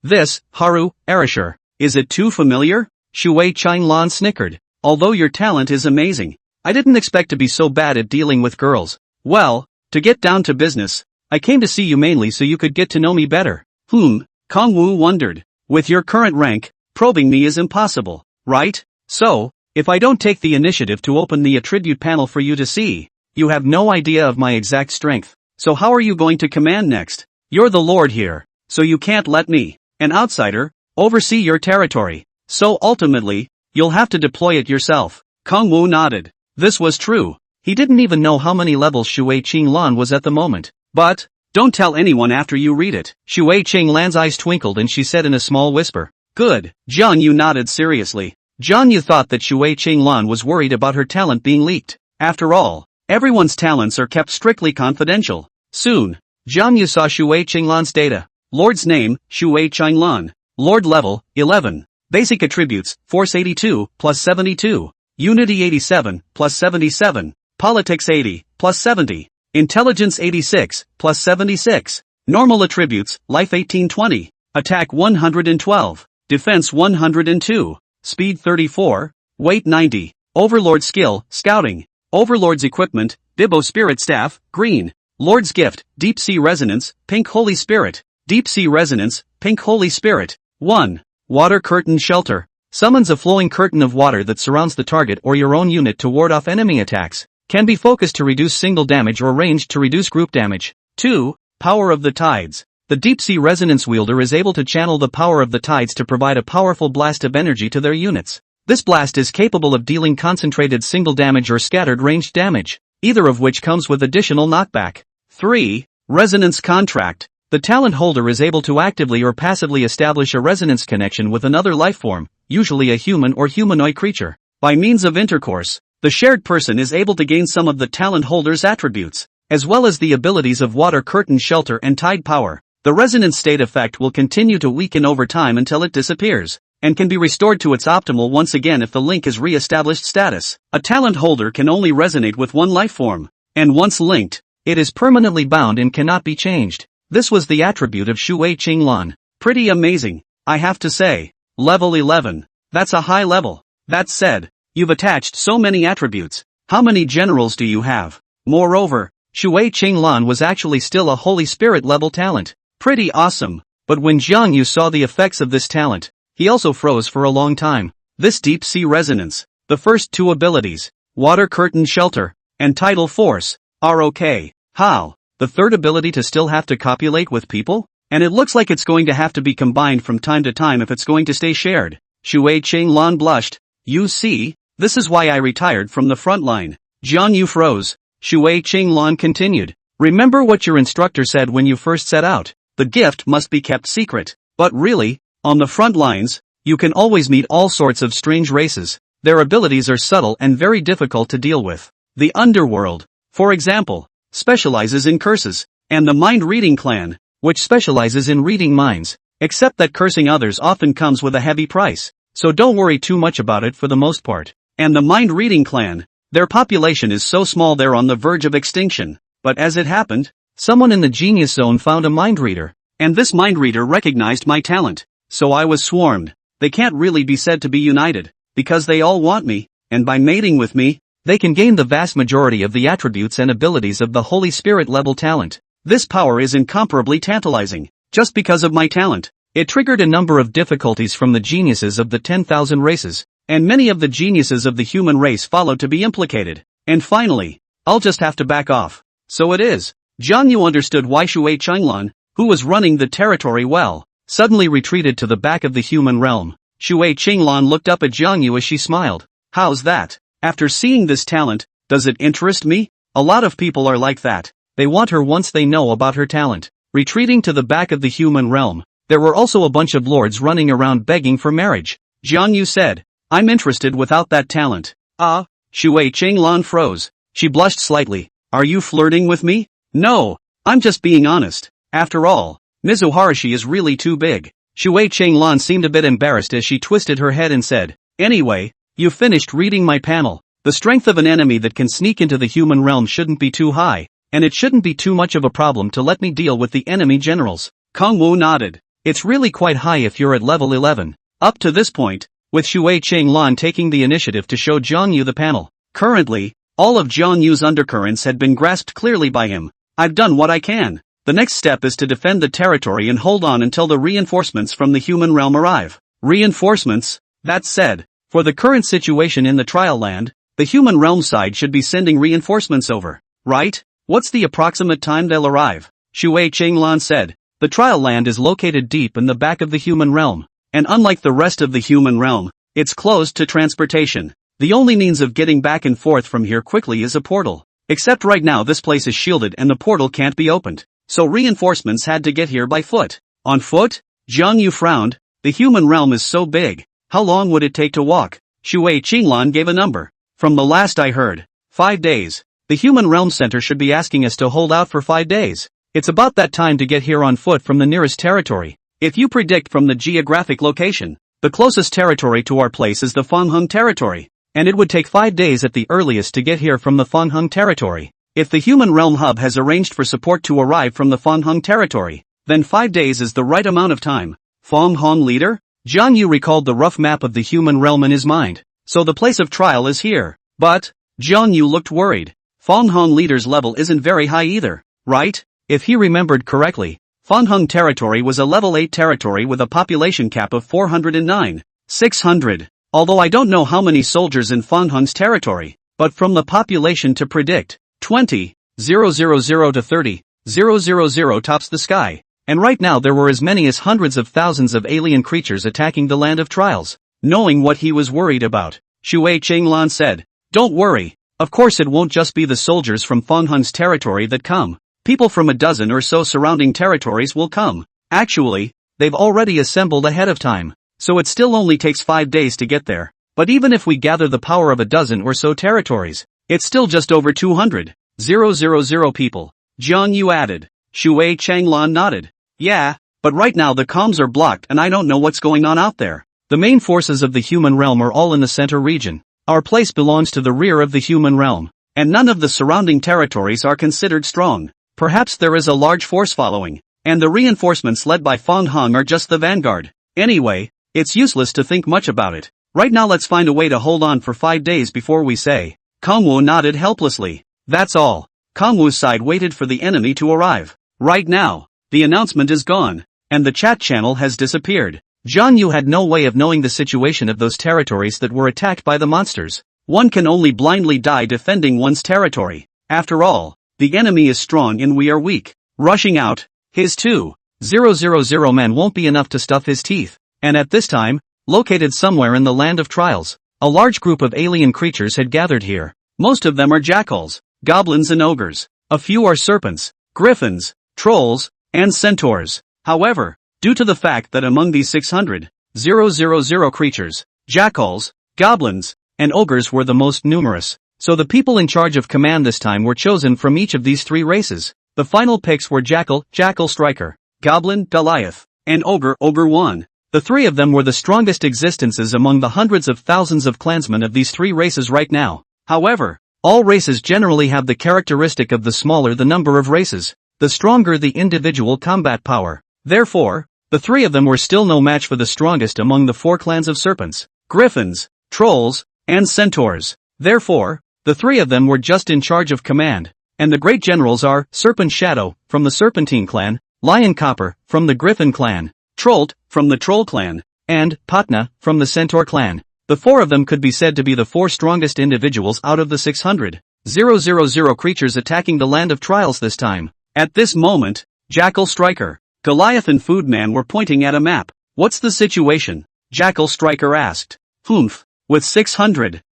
This, Haru, Erasure. Is it too familiar? Shui Qinglan snickered. Although your talent is amazing, I didn't expect to be so bad at dealing with girls. Well, to get down to business, I came to see you mainly so you could get to know me better. Kangwu wondered. With your current rank, probing me is impossible, right? So, if I don't take the initiative to open the attribute panel for you to see, you have no idea of my exact strength. So how are you going to command next? You're the lord here, so you can't let me, an outsider, oversee your territory. So ultimately, you'll have to deploy it yourself. Kangwu nodded. This was true. He didn't even know how many levels Shui Qinglan was at the moment. But, don't tell anyone after you read it. Shui Qinglan's eyes twinkled and she said in a small whisper. Good. Jiang Yu nodded seriously. Jiang Yu thought that Shui Qinglan was worried about her talent being leaked. After all, everyone's talents are kept strictly confidential. Soon, Jiang Yu saw Shui Qinglan's data. Lord's name, Shui Qinglan. Lord level, 11. Basic attributes, Force 82, plus 72. Unity 87, plus 77. Politics 80, plus 70. Intelligence 86, plus 76. Normal attributes, Life 1820. Attack 112. Defense 102. Speed 34. Weight 90. Overlord skill, Scouting. Overlord's equipment, Dibbo Spirit Staff, green. Lord's gift, Deep Sea Resonance, Pink Holy Spirit. Deep Sea Resonance, Pink Holy Spirit. 1. Water Curtain Shelter. Summons a flowing curtain of water that surrounds the target or your own unit to ward off enemy attacks. Can be focused to reduce single damage or ranged to reduce group damage. 2. Power of the Tides. The Deep Sea Resonance wielder is able to channel the power of the tides to provide a powerful blast of energy to their units. This blast is capable of dealing concentrated single damage or scattered ranged damage, either of which comes with additional knockback. 3. Resonance Contract. The talent holder is able to actively or passively establish a resonance connection with another lifeform, usually a human or humanoid creature. By means of intercourse, the shared person is able to gain some of the talent holder's attributes, as well as the abilities of water curtain shelter and tide power. The resonance state effect will continue to weaken over time until it disappears, and can be restored to its optimal once again if the link is re-established status. A talent holder can only resonate with one lifeform, and once linked, it is permanently bound and cannot be changed. This was the attribute of Shui Qinglan. Pretty amazing, I have to say. Level 11. That's a high level. That said, you've attached so many attributes. How many generals do you have? Moreover, Shui Qinglan was actually still a Holy Spirit level talent. Pretty awesome. But when Jiang Yu saw the effects of this talent, he also froze for a long time. This deep sea resonance, the first two abilities, water curtain shelter, and tidal force, are okay. How? The third ability to still have to copulate with people? And it looks like it's going to have to be combined from time to time if it's going to stay shared. Shui Qinglan blushed. You see, this is why I retired from the front line. Jiang Yu froze. Shui Qinglan continued. Remember what your instructor said when you first set out. The gift must be kept secret. But really, on the front lines, you can always meet all sorts of strange races. Their abilities are subtle and very difficult to deal with. The underworld, for example, specializes in curses, and the mind-reading clan, which specializes in reading minds, except that cursing others often comes with a heavy price, so don't worry too much about it for the most part. And the mind-reading clan, their population is so small they're on the verge of extinction, but as it happened, someone in the genius zone found a mind reader, and this mind reader recognized my talent, so I was swarmed. They can't really be said to be united, because they all want me, and by mating with me, they can gain the vast majority of the attributes and abilities of the Holy Spirit level talent. This power is incomparably tantalizing. Just because of my talent, it triggered a number of difficulties from the geniuses of the 10,000 races, and many of the geniuses of the human race followed to be implicated. And finally, I'll just have to back off. So it is. Jiang Yu understood why Shui Qinglan, who was running the territory well, suddenly retreated to the back of the human realm. Shui Qinglan looked up at Jiang Yu as she smiled. How's that? After seeing this talent, does it interest me? A lot of people are like that. They want her once they know about her talent. Retreating to the back of the human realm, there were also a bunch of lords running around begging for marriage. Jiang Yu said, I'm interested without that talent. Ah, Shui Qinglan froze. She blushed slightly. Are you flirting with me? No, I'm just being honest. After all, Mizuharashi is really too big. Shui Qinglan seemed a bit embarrassed as she twisted her head and said, anyway, you finished reading my panel. The strength of an enemy that can sneak into the human realm shouldn't be too high, and it shouldn't be too much of a problem to let me deal with the enemy generals. Kong Wu nodded. It's really quite high if you're at level 11. Up to this point, with Shui Qinglan taking the initiative to show Jiang Yu the panel. Currently, all of Jiang Yu's undercurrents had been grasped clearly by him. I've done what I can. The next step is to defend the territory and hold on until the reinforcements from the human realm arrive. Reinforcements? That said, for the current situation in the trial land, the human realm side should be sending reinforcements over, right? What's the approximate time they'll arrive? Shui Qinglan said. The trial land is located deep in the back of the human realm, and unlike the rest of the human realm, it's closed to transportation. The only means of getting back and forth from here quickly is a portal. Except right now this place is shielded and the portal can't be opened, so reinforcements had to get here by foot. On foot? Jiang Yu frowned. The human realm is so big. How long would it take to walk? Shui Qinglan gave a number. From the last I heard, 5 days. The human realm center should be asking us to hold out for 5 days. It's about that time to get here on foot from the nearest territory. If you predict from the geographic location, the closest territory to our place is the Fanheng territory, and it would take 5 days at the earliest to get here from the Fanheng territory. If the human realm hub has arranged for support to arrive from the Fanheng territory, then 5 days is the right amount of time. Fanheng leader? Jiang Yu recalled the rough map of the human realm in his mind. So the place of trial is here. But, Jiang Yu looked worried. Fanheng leader's level isn't very high either, right? If he remembered correctly, Fanheng territory was a level 8 territory with a population cap of 409. 600. Although I don't know how many soldiers in Fanheng's territory, but from the population to predict, 20, 000 to 30, 000 tops the sky. And right now there were as many as hundreds of thousands of alien creatures attacking the land of trials. Knowing what he was worried about, Shui Qinglan said, don't worry, of course it won't just be the soldiers from Fanheng's territory that come. People from a dozen or so surrounding territories will come. Actually, they've already assembled ahead of time, so it still only takes 5 days to get there. But even if we gather the power of a dozen or so territories, it's still just over 200, 000 people. Jiang Yu added. Shui Qinglan nodded. Yeah, but right now the comms are blocked and I don't know what's going on out there. The main forces of the human realm are all in the center region. Our place belongs to the rear of the human realm, and none of the surrounding territories are considered strong. Perhaps there is a large force following, and the reinforcements led by Fanheng are just the vanguard. Anyway, it's useless to think much about it. Right now let's find a way to hold on for 5 days before we say Kangwu nodded helplessly. That's all. Kangwu's side waited for the enemy to arrive. Right now, the announcement is gone, and the chat channel has disappeared. Jiang Yu had no way of knowing the situation of those territories that were attacked by the monsters. One can only blindly die defending one's territory. After all, the enemy is strong and we are weak. Rushing out, his 2,000 men won't be enough to stuff his teeth. And at this time, located somewhere in the land of trials, a large group of alien creatures had gathered here. Most of them are jackals, goblins and ogres. A few are serpents, griffins, trolls, and centaurs. However, due to the fact that among these 600,000 creatures, jackals, goblins, and ogres were the most numerous, so the people in charge of command this time were chosen from each of these three races. The final picks were Jackal Striker, Goblin, Goliath, and Ogre 1. The three of them were the strongest existences among the hundreds of thousands of clansmen of these three races right now. However, all races generally have the characteristic of the smaller the number of races, the stronger the individual combat power. Therefore, the three of them were still no match for the strongest among the four clans of serpents, griffins, trolls, and centaurs. Therefore, the three of them were just in charge of command, and the great generals are Serpent Shadow, from the Serpentine clan, Lion Copper, from the Griffin clan, Trolt, from the Troll clan, and Patna, from the Centaur clan. The four of them could be said to be the four strongest individuals out of the 600,000 creatures attacking the land of trials this time. At this moment, Jackal Striker, Goliath and Foodman were pointing at a map. What's the situation? Jackal Striker asked. Humph, with 600,000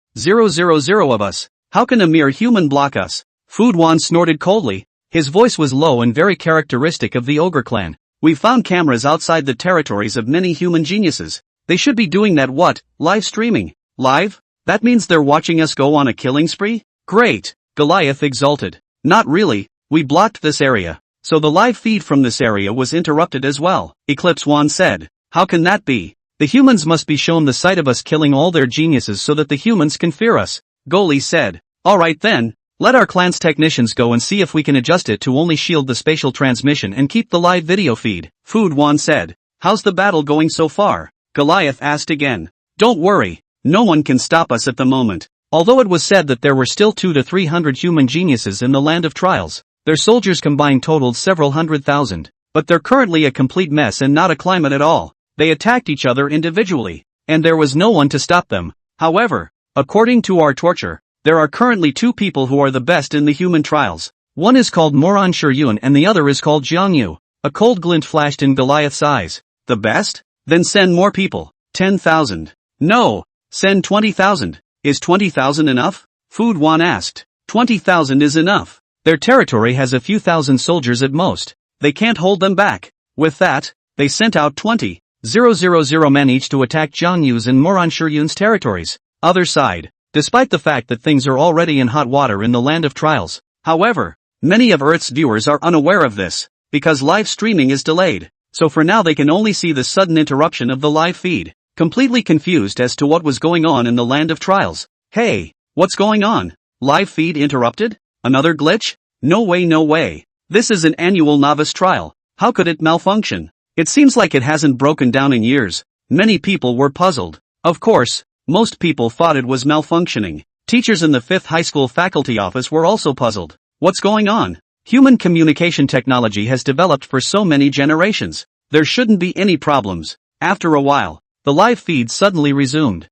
of us, how can a mere human block us? Foodwan snorted coldly. His voice was low and very characteristic of the Ogre clan. We've found cameras outside the territories of many human geniuses. They should be doing that what? Live streaming. Live? That means they're watching us go on a killing spree? Great! Goliath exulted. Not really, we blocked this area, so the live feed from this area was interrupted as well. Eclipse One said. How can that be? The humans must be shown the sight of us killing all their geniuses so that the humans can fear us. Goli said. Alright then, let our clan's technicians go and see if we can adjust it to only shield the spatial transmission and keep the live video feed. Food One said. How's the battle going so far? Goliath asked again. Don't worry, no one can stop us at the moment. Although it was said that there were still 200 to 300 human geniuses in the land of trials, their soldiers combined totaled several 100,000. But they're currently a complete mess and not a climate at all. They attacked each other individually, and there was no one to stop them. However, according to our torture, there are currently two people who are the best in the human trials. One is called Moran Shiryun and the other is called Jiang Yu. A cold glint flashed in Goliath's eyes. The best? Then send more people. 10,000. No, send 20,000. Is 20,000 enough? Food One asked. 20,000 is enough. Their territory has a few thousand soldiers at most. They can't hold them back. With that, they sent out 20,000 men each to attack Jiang Yu's and Moran Shiryun's territories. Other side. Despite the fact that things are already in hot water in the land of trials. However, many of Earth's viewers are unaware of this, because live streaming is delayed. So for now they can only see the sudden interruption of the live feed, completely confused as to what was going on in the land of trials. Hey, what's going on? Live feed interrupted? Another glitch? No way, no way. This is an annual novice trial. How could it malfunction? It seems like it hasn't broken down in years. Many people were puzzled. Of course, most people thought it was malfunctioning. Teachers in the 5th high school faculty office were also puzzled. What's going on? Human communication technology has developed for so many generations. There shouldn't be any problems. After a while, the live feed suddenly resumed.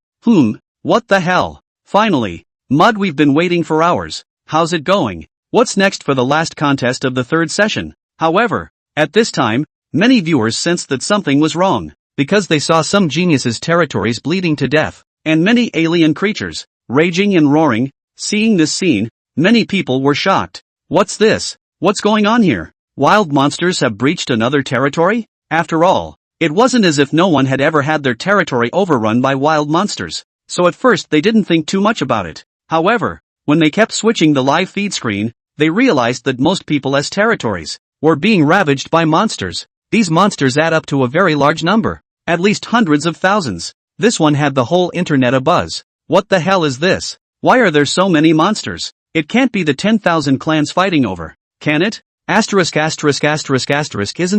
What the hell? Finally. Mud, we've been waiting for hours. How's it going? What's next for the last contest of the 3rd session? However, at this time, many viewers sensed that something was wrong, because they saw some geniuses' territories bleeding to death, and many alien creatures, raging and roaring. Seeing this scene, many people were shocked. What's this? What's going on here? Wild monsters have breached another territory? After all, it wasn't as if no one had ever had their territory overrun by wild monsters, so at first they didn't think too much about it. However, when they kept switching the live feed screen, they realized that most people's territories were being ravaged by monsters. These monsters add up to a very large number, at least hundreds of thousands. This one had the whole internet abuzz. What the hell is this? Why are there so many monsters? It can't be the 10,000 clans fighting over, can it? Isn't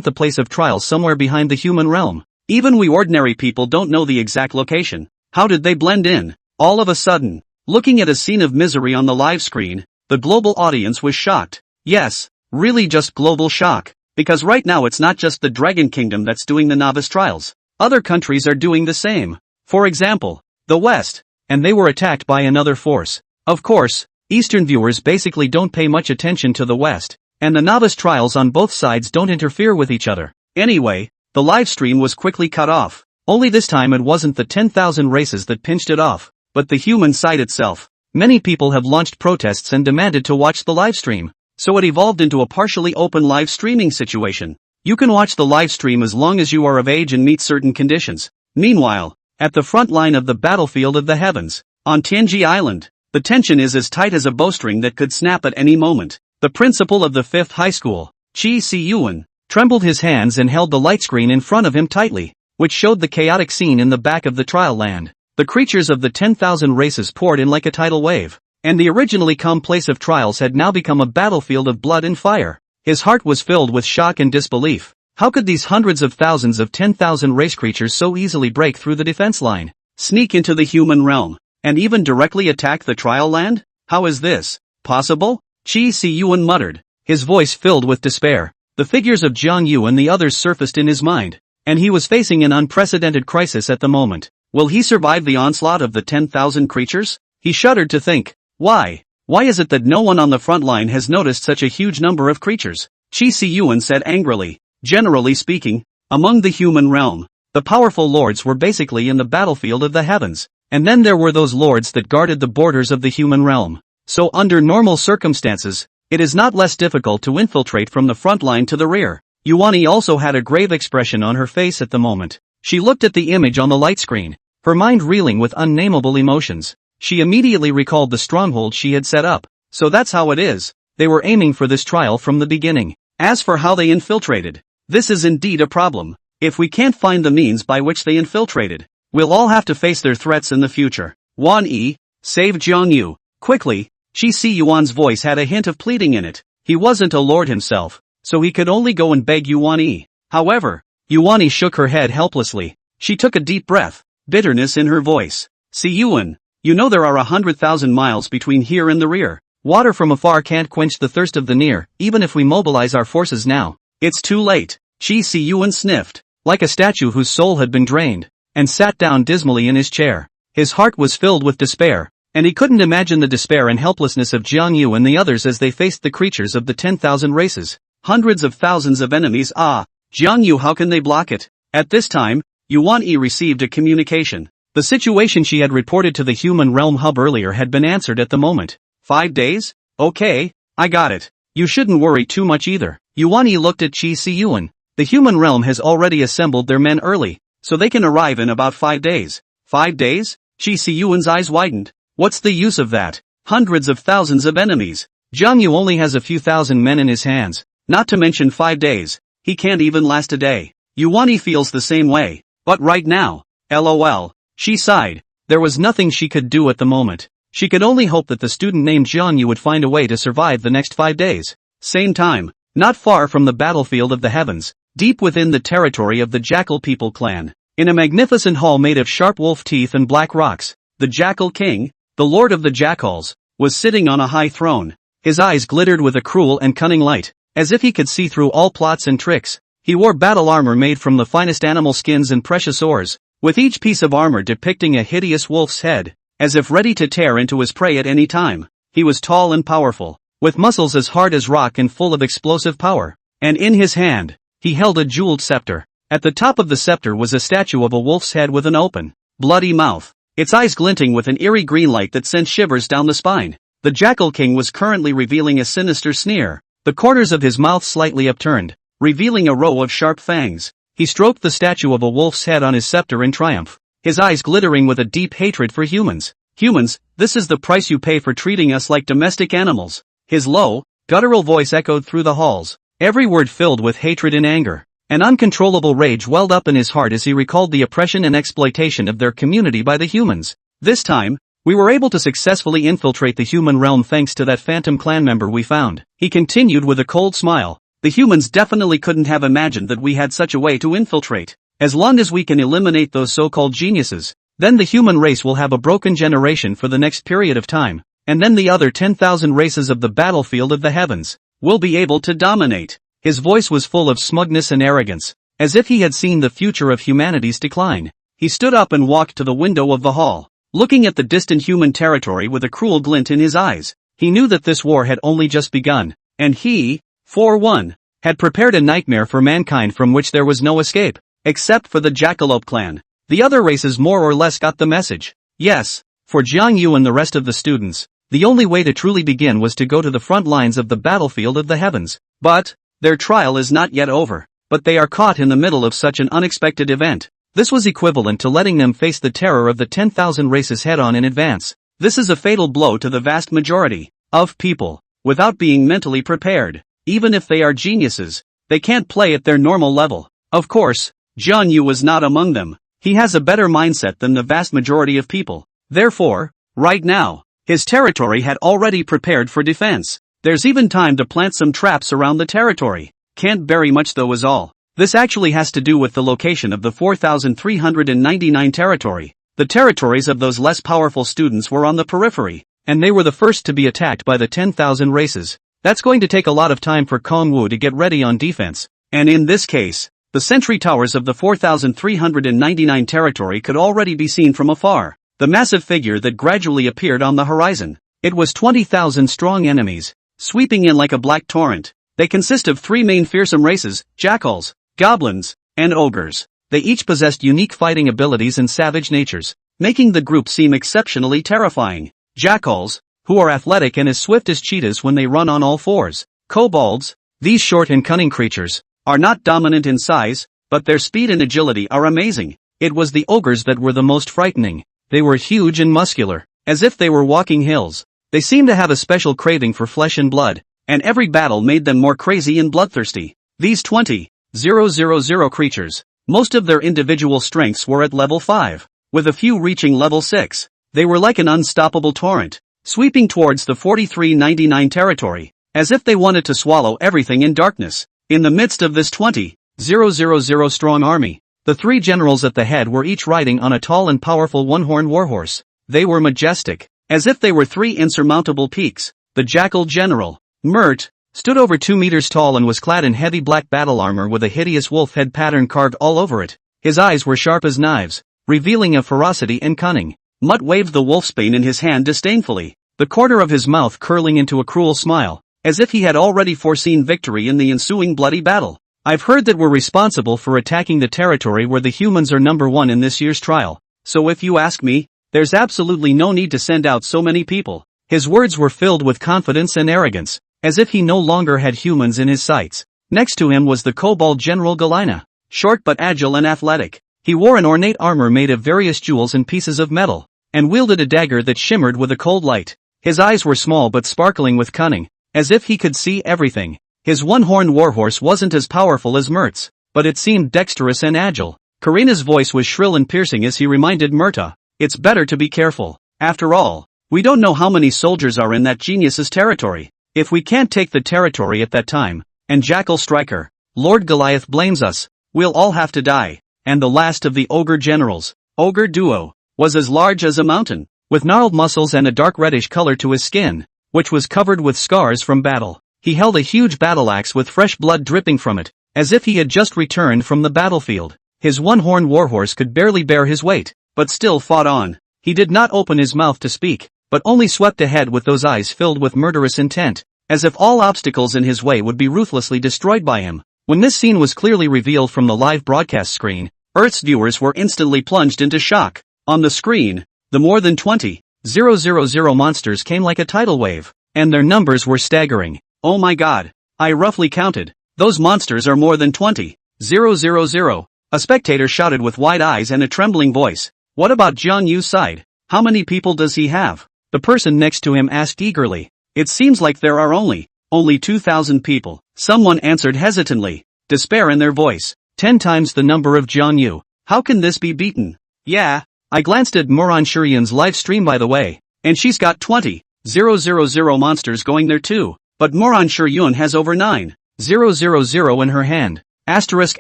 the place of trials somewhere behind the human realm? Even we ordinary people don't know the exact location. How did they blend in? All of a sudden, Looking at a scene of misery on the live screen, the global audience was shocked. Yes, really just global shock. Because right now it's not just the Dragon Kingdom that's doing the novice trials. Other countries are doing the same. For example, the West. And they were attacked by another force. Of course, Eastern viewers basically don't pay much attention to the West. And the novice trials on both sides don't interfere with each other. Anyway, the live stream was quickly cut off. Only this time it wasn't the 10,000 races that pinched it off, but the human side itself. Many people have launched protests and demanded to watch the live stream. So it evolved into a partially open live streaming situation. You can watch the live stream as long as you are of age and meet certain conditions. Meanwhile, at the front line of the battlefield of the heavens, on Tianji Island, the tension is as tight as a bowstring that could snap at any moment. The principal of the 5th high school, Qi Si-yuan, trembled his hands and held the light screen in front of him tightly, which showed the chaotic scene in the back of the trial land. The creatures of the 10,000 races poured in like a tidal wave, and the originally calm place of trials had now become a battlefield of blood and fire. His heart was filled with shock and disbelief. How could these hundreds of thousands of 10,000 race creatures so easily break through the defense line, sneak into the human realm, and even directly attack the trial land? How is this possible? Qi Si-yuan muttered, his voice filled with despair. The figures of Jiang Yu and the others surfaced in his mind, and he was facing an unprecedented crisis at the moment. Will he survive the onslaught of the 10,000 creatures? He shuddered to think. Why is it that no one on the front line has noticed such a huge number of creatures? Qi Si-yuan said angrily. Generally speaking, among the human realm, the powerful lords were basically in the battlefield of the heavens, and then there were those lords that guarded the borders of the human realm. So under normal circumstances, it is not less difficult to infiltrate from the front line to the rear. Yuani also had a grave expression on her face at the moment. She looked at the image on the light screen, her mind reeling with unnameable emotions. She immediately recalled the stronghold she had set up. So that's how it is. They were aiming for this trial from the beginning. As for how they infiltrated, this is indeed a problem. If we can't find the means by which they infiltrated, we'll all have to face their threats in the future. Guan Yi, save Jiang Yu, quickly. Qi Si-yuan's voice had a hint of pleading in it. He wasn't a lord himself, so he could only go and beg Yuani. However, Yuani shook her head helplessly. She took a deep breath, bitterness in her voice. Si-yuan, you know there are 100,000 miles between here and the rear. Water from afar can't quench the thirst of the near, even if we mobilize our forces now. It's too late. Qi Si-yuan sniffed, like a statue whose soul had been drained, and sat down dismally in his chair. His heart was filled with despair, and he couldn't imagine the despair and helplessness of Jiang Yu and the others as they faced the creatures of the 10,000 races. Hundreds of thousands of enemies. Jiang Yu, how can they block it? At this time, Yuan Yi received a communication. The situation she had reported to the human realm hub earlier had been answered at the moment. 5 days? Okay, I got it. You shouldn't worry too much either. Yuan Yi looked at Qi Si-yuan. The human realm has already assembled their men early, so they can arrive in about 5 days. 5 days? Qi Si-yuan's eyes widened. What's the use of that? Hundreds of thousands of enemies. Zhang Yu only has a few thousand men in his hands, not to mention 5 days. He can't even last a day. Yuani feels the same way. But right now, LOL. She sighed. There was nothing she could do at the moment. She could only hope that the student named Jiang Yu would find a way to survive the next 5 days. Same time, not far from the battlefield of the heavens, deep within the territory of the Jackal People clan, in a magnificent hall made of sharp wolf teeth and black rocks, the Jackal King, the Lord of the Jackals, was sitting on a high throne. His eyes glittered with a cruel and cunning light, as if he could see through all plots and tricks. He wore battle armor made from the finest animal skins and precious ores, with each piece of armor depicting a hideous wolf's head, as if ready to tear into his prey at any time. He was tall and powerful, with muscles as hard as rock and full of explosive power, and in his hand, he held a jeweled scepter. At the top of the scepter was a statue of a wolf's head with an open, bloody mouth, its eyes glinting with an eerie green light that sent shivers down the spine. The Jackal King was currently revealing a sinister sneer, the corners of his mouth slightly upturned, revealing a row of sharp fangs. He stroked the statue of a wolf's head on his scepter in triumph, his eyes glittering with a deep hatred for humans. Humans, this is the price you pay for treating us like domestic animals. His low, guttural voice echoed through the halls, every word filled with hatred and anger. An uncontrollable rage welled up in his heart as he recalled the oppression and exploitation of their community by the humans. This time, we were able to successfully infiltrate the human realm thanks to that phantom clan member we found. He continued with a cold smile. The humans definitely couldn't have imagined that we had such a way to infiltrate. As long as we can eliminate those so-called geniuses, Then the human race will have a broken generation for the next period of time, and then the other 10,000 races of the battlefield of the heavens will be able to dominate. His voice was full of smugness and arrogance, as if he had seen the future of humanity's decline. He stood up and walked to the window of the hall, looking at the distant human territory with a cruel glint in his eyes. He knew that this war had only just begun, and he, for one, had prepared a nightmare for mankind from which there was no escape, except for the Jackalope clan. The other races more or less got the message. Yes, for Jiang Yu and the rest of the students, the only way to truly begin was to go to the front lines of the battlefield of the heavens. But their trial is not yet over. But they are caught in the middle of such an unexpected event. This was equivalent to letting them face the terror of the 10,000 races head-on in advance. This is a fatal blow to the vast majority of people, without being mentally prepared. Even if they are geniuses, they can't play at their normal level. Of course, Jiang Yu was not among them. He has a better mindset than the vast majority of people. Therefore, right now, his territory had already prepared for defense. There's even time to plant some traps around the territory. Can't bury much though is all. This actually has to do with the location of the 4,399 territory. The territories of those less powerful students were on the periphery, and they were the first to be attacked by the 10,000 races. That's going to take a lot of time for Kongwu to get ready on defense, and in this case, the sentry towers of the 4,399 territory could already be seen from afar. The massive figure that gradually appeared on the horizon. It was 20,000 strong enemies, sweeping in like a black torrent. They consist of three main fearsome races, jackals, goblins, and ogres. They each possessed unique fighting abilities and savage natures, making the group seem exceptionally terrifying. Jackals, who are athletic and as swift as cheetahs when they run on all fours. Kobolds, these short and cunning creatures, are not dominant in size, but their speed and agility are amazing. It was the ogres that were the most frightening. They were huge and muscular, as if they were walking hills. They seemed to have a special craving for flesh and blood, and every battle made them more crazy and bloodthirsty. These 20,000 creatures, most of their individual strengths were at level 5, with a few reaching level 6. They were like an unstoppable torrent, sweeping towards the 4399 territory, as if they wanted to swallow everything in darkness. In the midst of this 20,000 strong army, the three generals at the head were each riding on a tall and powerful one-horned warhorse. They were majestic, as if they were three insurmountable peaks. The jackal general, Mert, stood over 2 meters tall and was clad in heavy black battle armor with a hideous wolf head pattern carved all over it. His eyes were sharp as knives, revealing a ferocity and cunning. Mutt waved the wolfsbane in his hand disdainfully, the corner of his mouth curling into a cruel smile, as if he had already foreseen victory in the ensuing bloody battle. I've heard that we're responsible for attacking the territory where the humans are number one in this year's trial, so if you ask me, there's absolutely no need to send out so many people. His words were filled with confidence and arrogance, as if he no longer had humans in his sights. Next to him was the kobold general Galina, short but agile and athletic. He wore an ornate armor made of various jewels and pieces of metal, and wielded a dagger that shimmered with a cold light. His eyes were small but sparkling with cunning, as if he could see everything. His one-horned warhorse wasn't as powerful as Mert's, but it seemed dexterous and agile. Karina's voice was shrill and piercing as he reminded Murta, "It's better to be careful. After all, we don't know how many soldiers are in that genius's territory. If we can't take the territory at that time, and Jackal Striker, Lord Goliath blames us, we'll all have to die." And the last of the ogre generals, Ogre Duo, was as large as a mountain, with gnarled muscles and a dark reddish color to his skin, which was covered with scars from battle. He held a huge battle axe with fresh blood dripping from it, as if he had just returned from the battlefield. His one-horned warhorse could barely bear his weight, but still fought on. He did not open his mouth to speak, but only swept ahead with those eyes filled with murderous intent, as if all obstacles in his way would be ruthlessly destroyed by him. When this scene was clearly revealed from the live broadcast screen, Earth's viewers were instantly plunged into shock. On the screen, the more than 20,000 monsters came like a tidal wave, and their numbers were staggering. Oh my god, I roughly counted. Those monsters are more than 20,000. A spectator shouted with wide eyes and a trembling voice. What about Jiang Yu's side? How many people does he have? The person next to him asked eagerly. It seems like there are only 2,000 people. Someone answered hesitantly, despair in their voice. 10 times the number of Jiang Yu. How can this be beaten? Yeah, I glanced at Moran Shurian's live stream by the way, and she's got 20,000 monsters going there too. But Moran Shuryun has over 9,000 in her hand. Asterisk.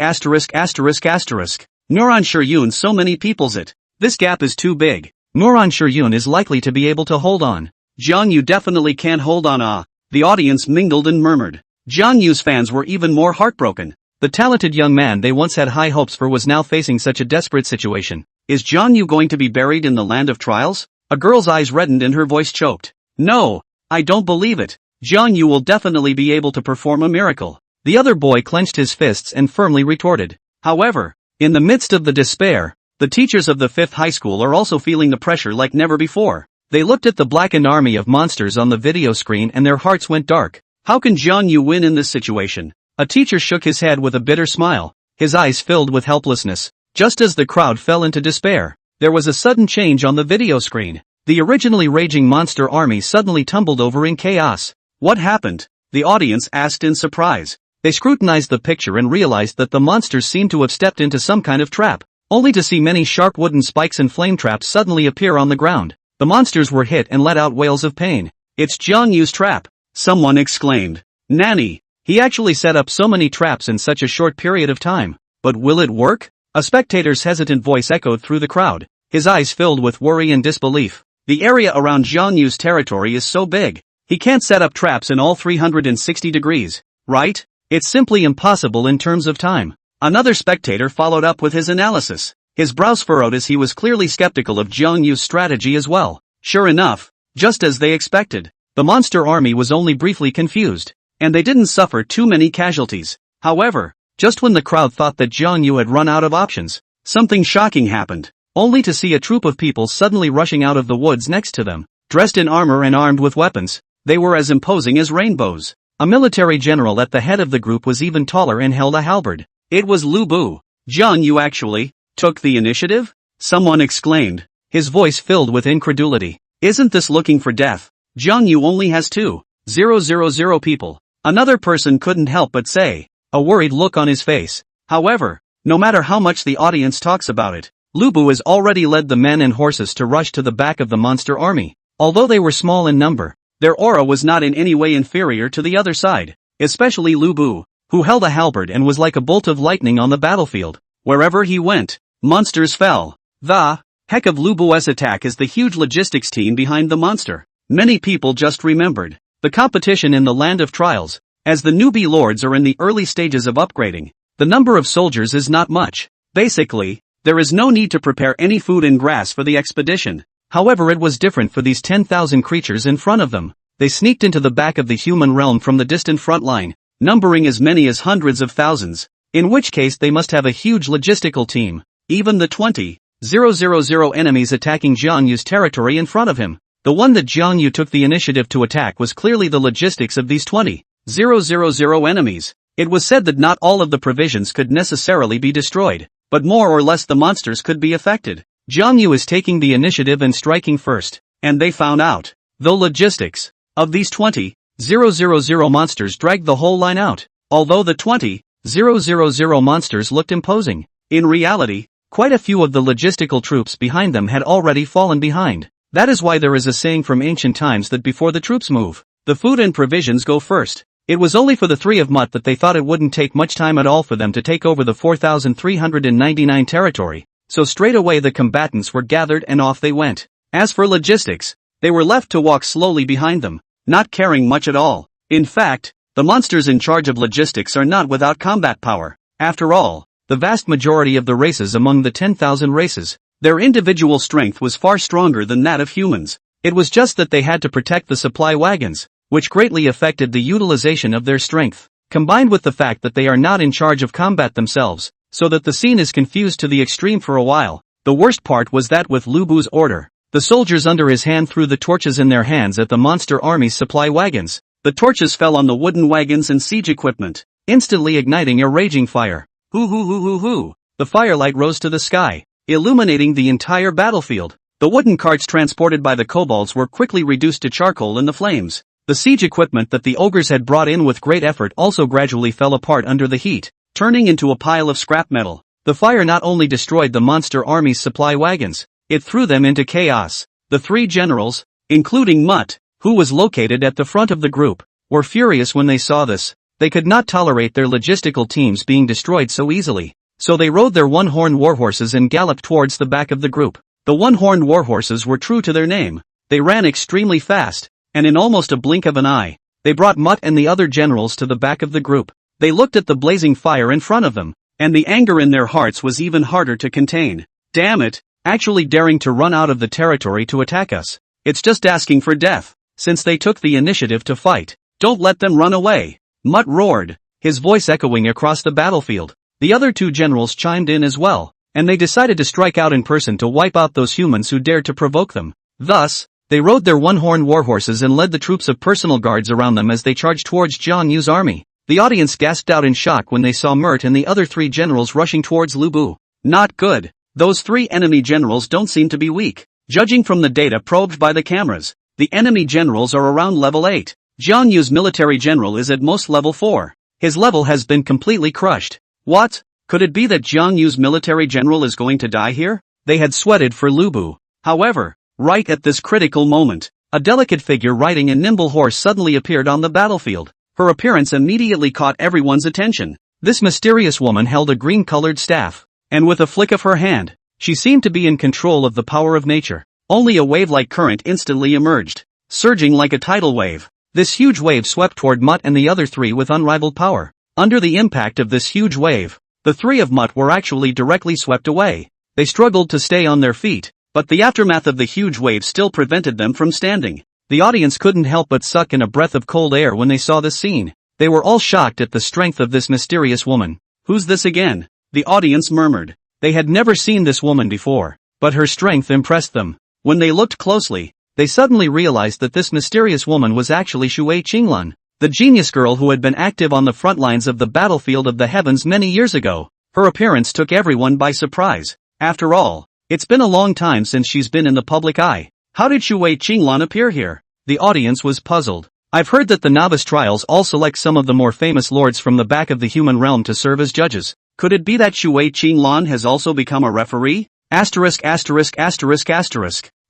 Moran Shuryun so many people's it. This gap is too big. Noran Shiryun is likely to be able to hold on. Jiang Yu definitely can't hold on. The audience mingled and murmured. Jiang Yu's fans were even more heartbroken. The talented young man they once had high hopes for was now facing such a desperate situation. Is Jiang Yu going to be buried in the land of trials? A girl's eyes reddened and her voice choked. No, I don't believe it. Jiang Yu will definitely be able to perform a miracle. The other boy clenched his fists and firmly retorted. However, in the midst of the despair, the teachers of the 5th high school are also feeling the pressure like never before. They looked at the blackened army of monsters on the video screen and their hearts went dark. How can Jiang Yu win in this situation? A teacher shook his head with a bitter smile, his eyes filled with helplessness. Just as the crowd fell into despair, there was a sudden change on the video screen. The originally raging monster army suddenly tumbled over in chaos. What happened? The audience asked in surprise. They scrutinized the picture and realized that the monsters seemed to have stepped into some kind of trap, only to see many sharp wooden spikes and flame traps suddenly appear on the ground. The monsters were hit and let out wails of pain. It's Jiang Yu's trap, someone exclaimed. Nanny, he actually set up so many traps in such a short period of time. But will it work? A spectator's hesitant voice echoed through the crowd, his eyes filled with worry and disbelief. The area around Jiang Yu's territory is so big, he can't set up traps in all 360 degrees, right? It's simply impossible in terms of time. Another spectator followed up with his analysis. His brows furrowed as he was clearly skeptical of Jiang Yu's strategy as well. Sure enough, just as they expected, the monster army was only briefly confused, and they didn't suffer too many casualties. However, just when the crowd thought that Jiang Yu had run out of options, something shocking happened, only to see a troop of people suddenly rushing out of the woods next to them. Dressed in armor and armed with weapons, they were as imposing as rainbows. A military general at the head of the group was even taller and held a halberd. It was Lubu. Jiang Yu actually took the initiative? Someone exclaimed, his voice filled with incredulity. Isn't this looking for death? Jiang Yu only has 2,000 people. Another person couldn't help but say, a worried look on his face. However, no matter how much the audience talks about it, Lubu has already led the men and horses to rush to the back of the monster army. Although they were small in number, their aura was not in any way inferior to the other side, especially Lubu, who held a halberd and was like a bolt of lightning on the battlefield. Wherever he went, monsters fell. The heck of Lubu's attack is the huge logistics team behind the monster. Many people just remembered the competition in the land of trials. As the newbie lords are in the early stages of upgrading, the number of soldiers is not much. Basically, there is no need to prepare any food and grass for the expedition. However, it was different for these 10,000 creatures in front of them. They sneaked into the back of the human realm from the distant front line, numbering as many as hundreds of thousands, in which case they must have a huge logistical team. Even the 20,000 enemies attacking Jiang Yu's territory in front of him. The one that Jiang Yu took the initiative to attack was clearly the logistics of these 20,000 enemies. It was said that not all of the provisions could necessarily be destroyed, but more or less the monsters could be affected. Zhang Yu is taking the initiative and striking first, and they found out. The logistics of these 20,000 monsters dragged the whole line out. Although the 20,000 monsters looked imposing, in reality, quite a few of the logistical troops behind them had already fallen behind. That is why there is a saying from ancient times that before the troops move, the food and provisions go first. It was only for the three of Mut that they thought it wouldn't take much time at all for them to take over the 4,399 territory. So straight away the combatants were gathered and off they went. As for logistics, they were left to walk slowly behind them, not caring much at all. In fact, the monsters in charge of logistics are not without combat power. After all, the vast majority of the races among the 10,000 races, their individual strength was far stronger than that of humans. It was just that they had to protect the supply wagons, which greatly affected the utilization of their strength, combined with the fact that they are not in charge of combat themselves, so that the scene is confused to the extreme for a while. The worst part was that with Lubu's order, the soldiers under his hand threw the torches in their hands at the monster army's supply wagons. The torches fell on the wooden wagons and siege equipment, instantly igniting a raging fire. Hoo. The firelight rose to the sky, illuminating the entire battlefield. The wooden carts transported by the kobolds were quickly reduced to charcoal in the flames. The siege equipment that the ogres had brought in with great effort also gradually fell apart under the heat, turning into a pile of scrap metal. The fire not only destroyed the monster army's supply wagons, it threw them into chaos. The three generals, including Mut, who was located at the front of the group, were furious when they saw this. They could not tolerate their logistical teams being destroyed so easily, so they rode their one-horned warhorses and galloped towards the back of the group. The one-horned warhorses were true to their name. They ran extremely fast, and in almost a blink of an eye, they brought Mutt and the other generals to the back of the group. They looked at the blazing fire in front of them, and the anger in their hearts was even harder to contain. Damn it, actually daring to run out of the territory to attack us. It's just asking for death, since they took the initiative to fight. Don't let them run away. Mutt roared, his voice echoing across the battlefield. The other two generals chimed in as well, and they decided to strike out in person to wipe out those humans who dared to provoke them. Thus, they rode their one-horned warhorses and led the troops of personal guards around them as they charged towards Jiang Yu's army. The audience gasped out in shock when they saw Mert and the other three generals rushing towards Lubu. Not good. Those three enemy generals don't seem to be weak. Judging from the data probed by the cameras, the enemy generals are around level 8. Jiang Yu's military general is at most level 4. His level has been completely crushed. What? Could it be that Jiang Yu's military general is going to die here? They had sweated for Lubu. However, right at this critical moment, a delicate figure riding a nimble horse suddenly appeared on the battlefield. Her appearance immediately caught everyone's attention. This mysterious woman held a green-colored staff, and with a flick of her hand, she seemed to be in control of the power of nature. Only a wave-like current instantly emerged, surging like a tidal wave. This huge wave swept toward Mutt and the other three with unrivaled power. Under the impact of this huge wave, the three of Mutt were actually directly swept away. They struggled to stay on their feet, but the aftermath of the huge wave still prevented them from standing. The audience couldn't help but suck in a breath of cold air when they saw this scene. They were all shocked at the strength of this mysterious woman. Who's this again? The audience murmured. They had never seen this woman before, but her strength impressed them. When they looked closely, they suddenly realized that this mysterious woman was actually Shui Qinglan, the genius girl who had been active on the front lines of the battlefield of the heavens many years ago. Her appearance took everyone by surprise. After all, it's been a long time since she's been in the public eye. How did Shui Qinglan appear here? The audience was puzzled. I've heard that the novice trials all select some of the more famous lords from the back of the human realm to serve as judges. Could it be that Shui Qinglan has also become a referee? Asterisk.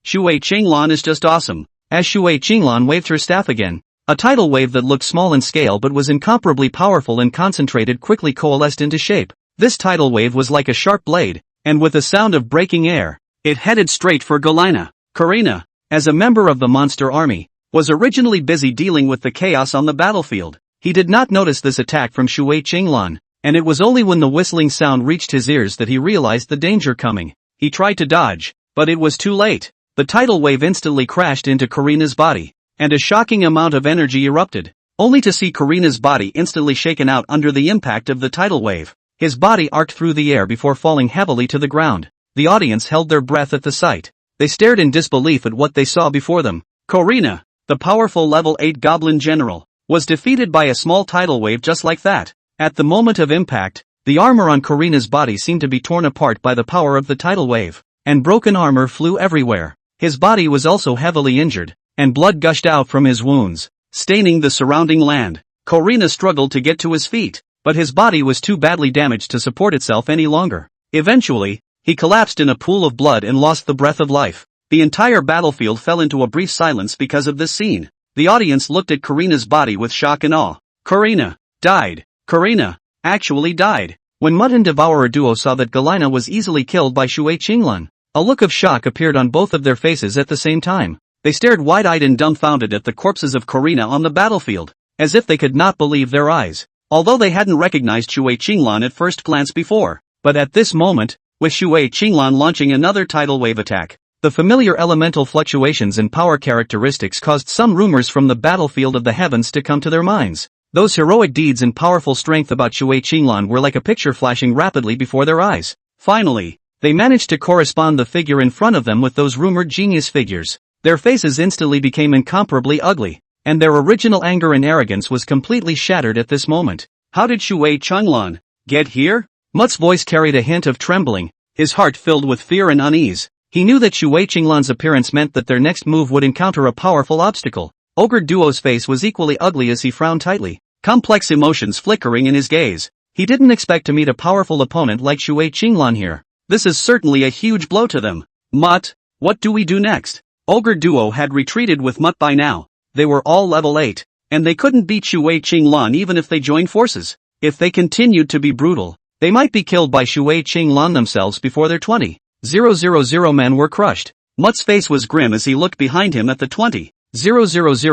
Shui Qinglan is just awesome. As Shui Qinglan waved her staff again, a tidal wave that looked small in scale but was incomparably powerful and concentrated quickly coalesced into shape. This tidal wave was like a sharp blade, and with a sound of breaking air, it headed straight for Galina. Karina, as a member of the monster army, was originally busy dealing with the chaos on the battlefield. He did not notice this attack from Shui Qinglan, and it was only when the whistling sound reached his ears that he realized the danger coming. He tried to dodge, but it was too late. The tidal wave instantly crashed into Karina's body, and a shocking amount of energy erupted, only to see Karina's body instantly shaken out under the impact of the tidal wave. His body arced through the air before falling heavily to the ground. The audience held their breath at the sight. They stared in disbelief at what they saw before them. Karina, the powerful level 8 goblin general, was defeated by a small tidal wave just like that. At the moment of impact, the armor on Karina's body seemed to be torn apart by the power of the tidal wave, and broken armor flew everywhere. His body was also heavily injured, and blood gushed out from his wounds, staining the surrounding land. Karina struggled to get to his feet, but his body was too badly damaged to support itself any longer. Eventually, he collapsed in a pool of blood and lost the breath of life. The entire battlefield fell into a brief silence because of this scene. The audience looked at Karina's body with shock and awe. Karina died. Karina actually died. When Mud and Devourer Duo saw that Galina was easily killed by Shui Qinglan, a look of shock appeared on both of their faces at the same time. They stared wide-eyed and dumbfounded at the corpses of Karina on the battlefield, as if they could not believe their eyes. Although they hadn't recognized Shui Qinglan at first glance before, but at this moment, with Shui Qinglan launching another tidal wave attack, the familiar elemental fluctuations and power characteristics caused some rumors from the battlefield of the heavens to come to their minds. Those heroic deeds and powerful strength about Shui Qinglan were like a picture flashing rapidly before their eyes. Finally, they managed to correspond the figure in front of them with those rumored genius figures. Their faces instantly became incomparably ugly, and their original anger and arrogance was completely shattered at this moment. How did Shui Qinglan get here? Mutt's voice carried a hint of trembling, his heart filled with fear and unease. He knew that Shui Qinglan's appearance meant that their next move would encounter a powerful obstacle. Ogre Duo's face was equally ugly as he frowned tightly, complex emotions flickering in his gaze. He didn't expect to meet a powerful opponent like Shui Qinglan here. This is certainly a huge blow to them. Mutt, what do we do next? Ogre Duo had retreated with Mutt by now. They were all level 8, and they couldn't beat Shui Qinglan even if they joined forces. If they continued to be brutal, they might be killed by Shui Qinglan themselves before they're 20. 20,000 men were crushed. Mutt's face was grim as he looked behind him at the 20,000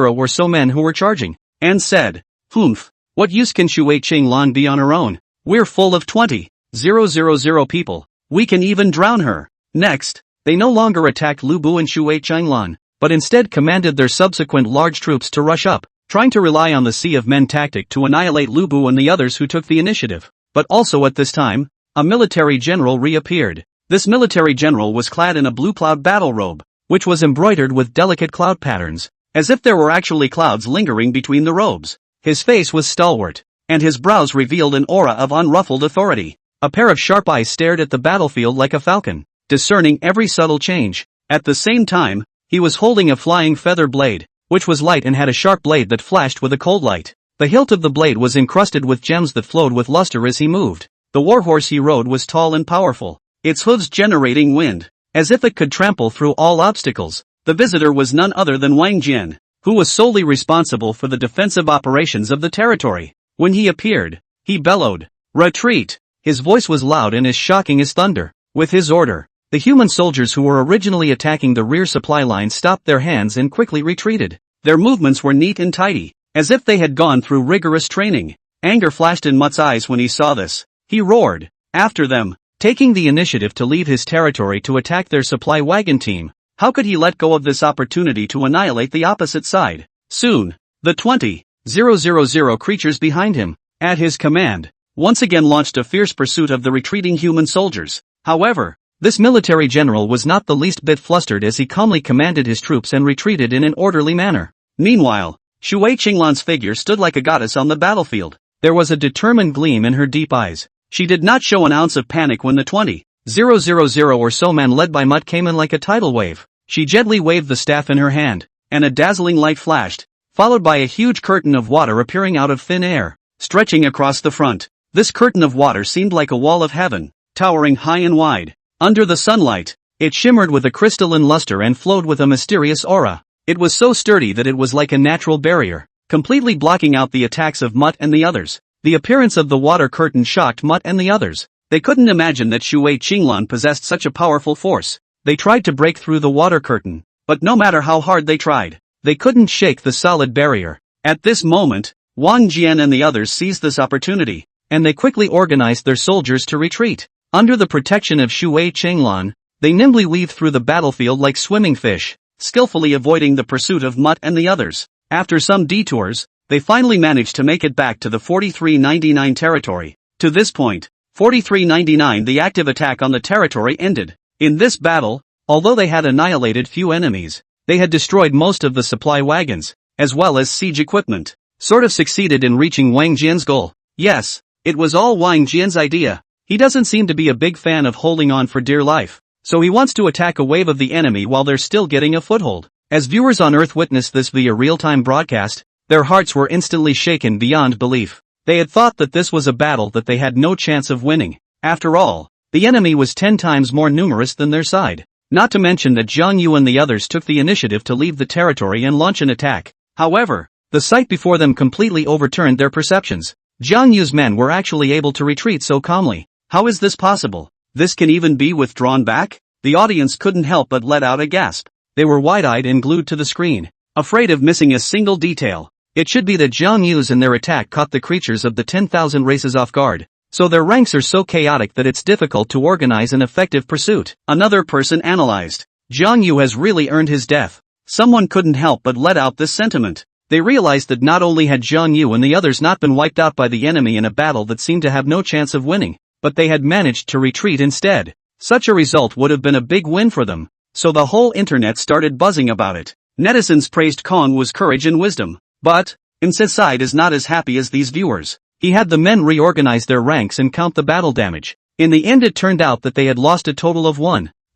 or so men who were charging, and said, "Humph, what use can Shui Qinglan be on her own? We're full of 20,000 people. We can even drown her." Next, they no longer attacked Lubu and Shui Qinglan, but instead commanded their subsequent large troops to rush up, trying to rely on the sea of men tactic to annihilate Lubu and the others who took the initiative. But also at this time, a military general reappeared. This military general was clad in a blue cloud battle robe, which was embroidered with delicate cloud patterns, as if there were actually clouds lingering between the robes. His face was stalwart, and his brows revealed an aura of unruffled authority. A pair of sharp eyes stared at the battlefield like a falcon, discerning every subtle change. At the same time, he was holding a flying feather blade, which was light and had a sharp blade that flashed with a cold light. The hilt of the blade was encrusted with gems that flowed with luster as he moved. The warhorse he rode was tall and powerful, its hooves generating wind, as if it could trample through all obstacles. The visitor was none other than Wang Jian, who was solely responsible for the defensive operations of the territory. When he appeared, he bellowed, "Retreat!" His voice was loud and as shocking as thunder. With his order, the human soldiers who were originally attacking the rear supply line stopped their hands and quickly retreated. Their movements were neat and tidy, as if they had gone through rigorous training. Anger flashed in Mutt's eyes when he saw this. He roared, "After them!" Taking the initiative to leave his territory to attack their supply wagon team. How could he let go of this opportunity to annihilate the opposite side? Soon, the 20,000 creatures behind him, at his command, once again launched a fierce pursuit of the retreating human soldiers. However, this military general was not the least bit flustered as he calmly commanded his troops and retreated in an orderly manner. Meanwhile, Shui Qinglan's figure stood like a goddess on the battlefield. There was a determined gleam in her deep eyes. She did not show an ounce of panic when the 20,000 or so men led by Mutt came in like a tidal wave. She gently waved the staff in her hand, and a dazzling light flashed, followed by a huge curtain of water appearing out of thin air, stretching across the front. This curtain of water seemed like a wall of heaven, towering high and wide. Under the sunlight, it shimmered with a crystalline luster and flowed with a mysterious aura. It was so sturdy that it was like a natural barrier, completely blocking out the attacks of Mutt and the others. The appearance of the water curtain shocked Mutt and the others. They couldn't imagine that Shui Qinglan possessed such a powerful force. They tried to break through the water curtain, but no matter how hard they tried, they couldn't shake the solid barrier. At this moment, Wang Jian and the others seized this opportunity, and they quickly organized their soldiers to retreat. Under the protection of Shui Qinglan, they nimbly weaved through the battlefield like swimming fish, skillfully avoiding the pursuit of Mutt and the others. After some detours, they finally managed to make it back to the 4399 territory. To this point, 4399 the active attack on the territory ended. In this battle, although they had annihilated few enemies, they had destroyed most of the supply wagons, as well as siege equipment, sort of succeeded in reaching Wang Jian's goal. Yes, it was all Wang Jian's idea. He doesn't seem to be a big fan of holding on for dear life, so he wants to attack a wave of the enemy while they're still getting a foothold. As viewers on Earth witnessed this via real-time broadcast, their hearts were instantly shaken beyond belief. They had thought that this was a battle that they had no chance of winning. After all, the enemy was 10 times more numerous than their side. Not to mention that Jiang Yu and the others took the initiative to leave the territory and launch an attack. However, the sight before them completely overturned their perceptions. Jiang Yu's men were actually able to retreat so calmly. How is this possible? This can even be withdrawn back? The audience couldn't help but let out a gasp. They were wide-eyed and glued to the screen, afraid of missing a single detail. It should be that Jiang Yu's and their attack caught the creatures of the 10,000 races off guard, so their ranks are so chaotic that it's difficult to organize an effective pursuit. Another person analyzed. Jiang Yu has really earned his death. Someone couldn't help but let out this sentiment. They realized that not only had Jiang Yu and the others not been wiped out by the enemy in a battle that seemed to have no chance of winning, but they had managed to retreat instead. Such a result would have been a big win for them, so the whole internet started buzzing about it. Netizens praised Kong Wu's courage and wisdom. But, Inside is not as happy as these viewers. He had the men reorganize their ranks and count the battle damage. In the end it turned out that they had lost a total of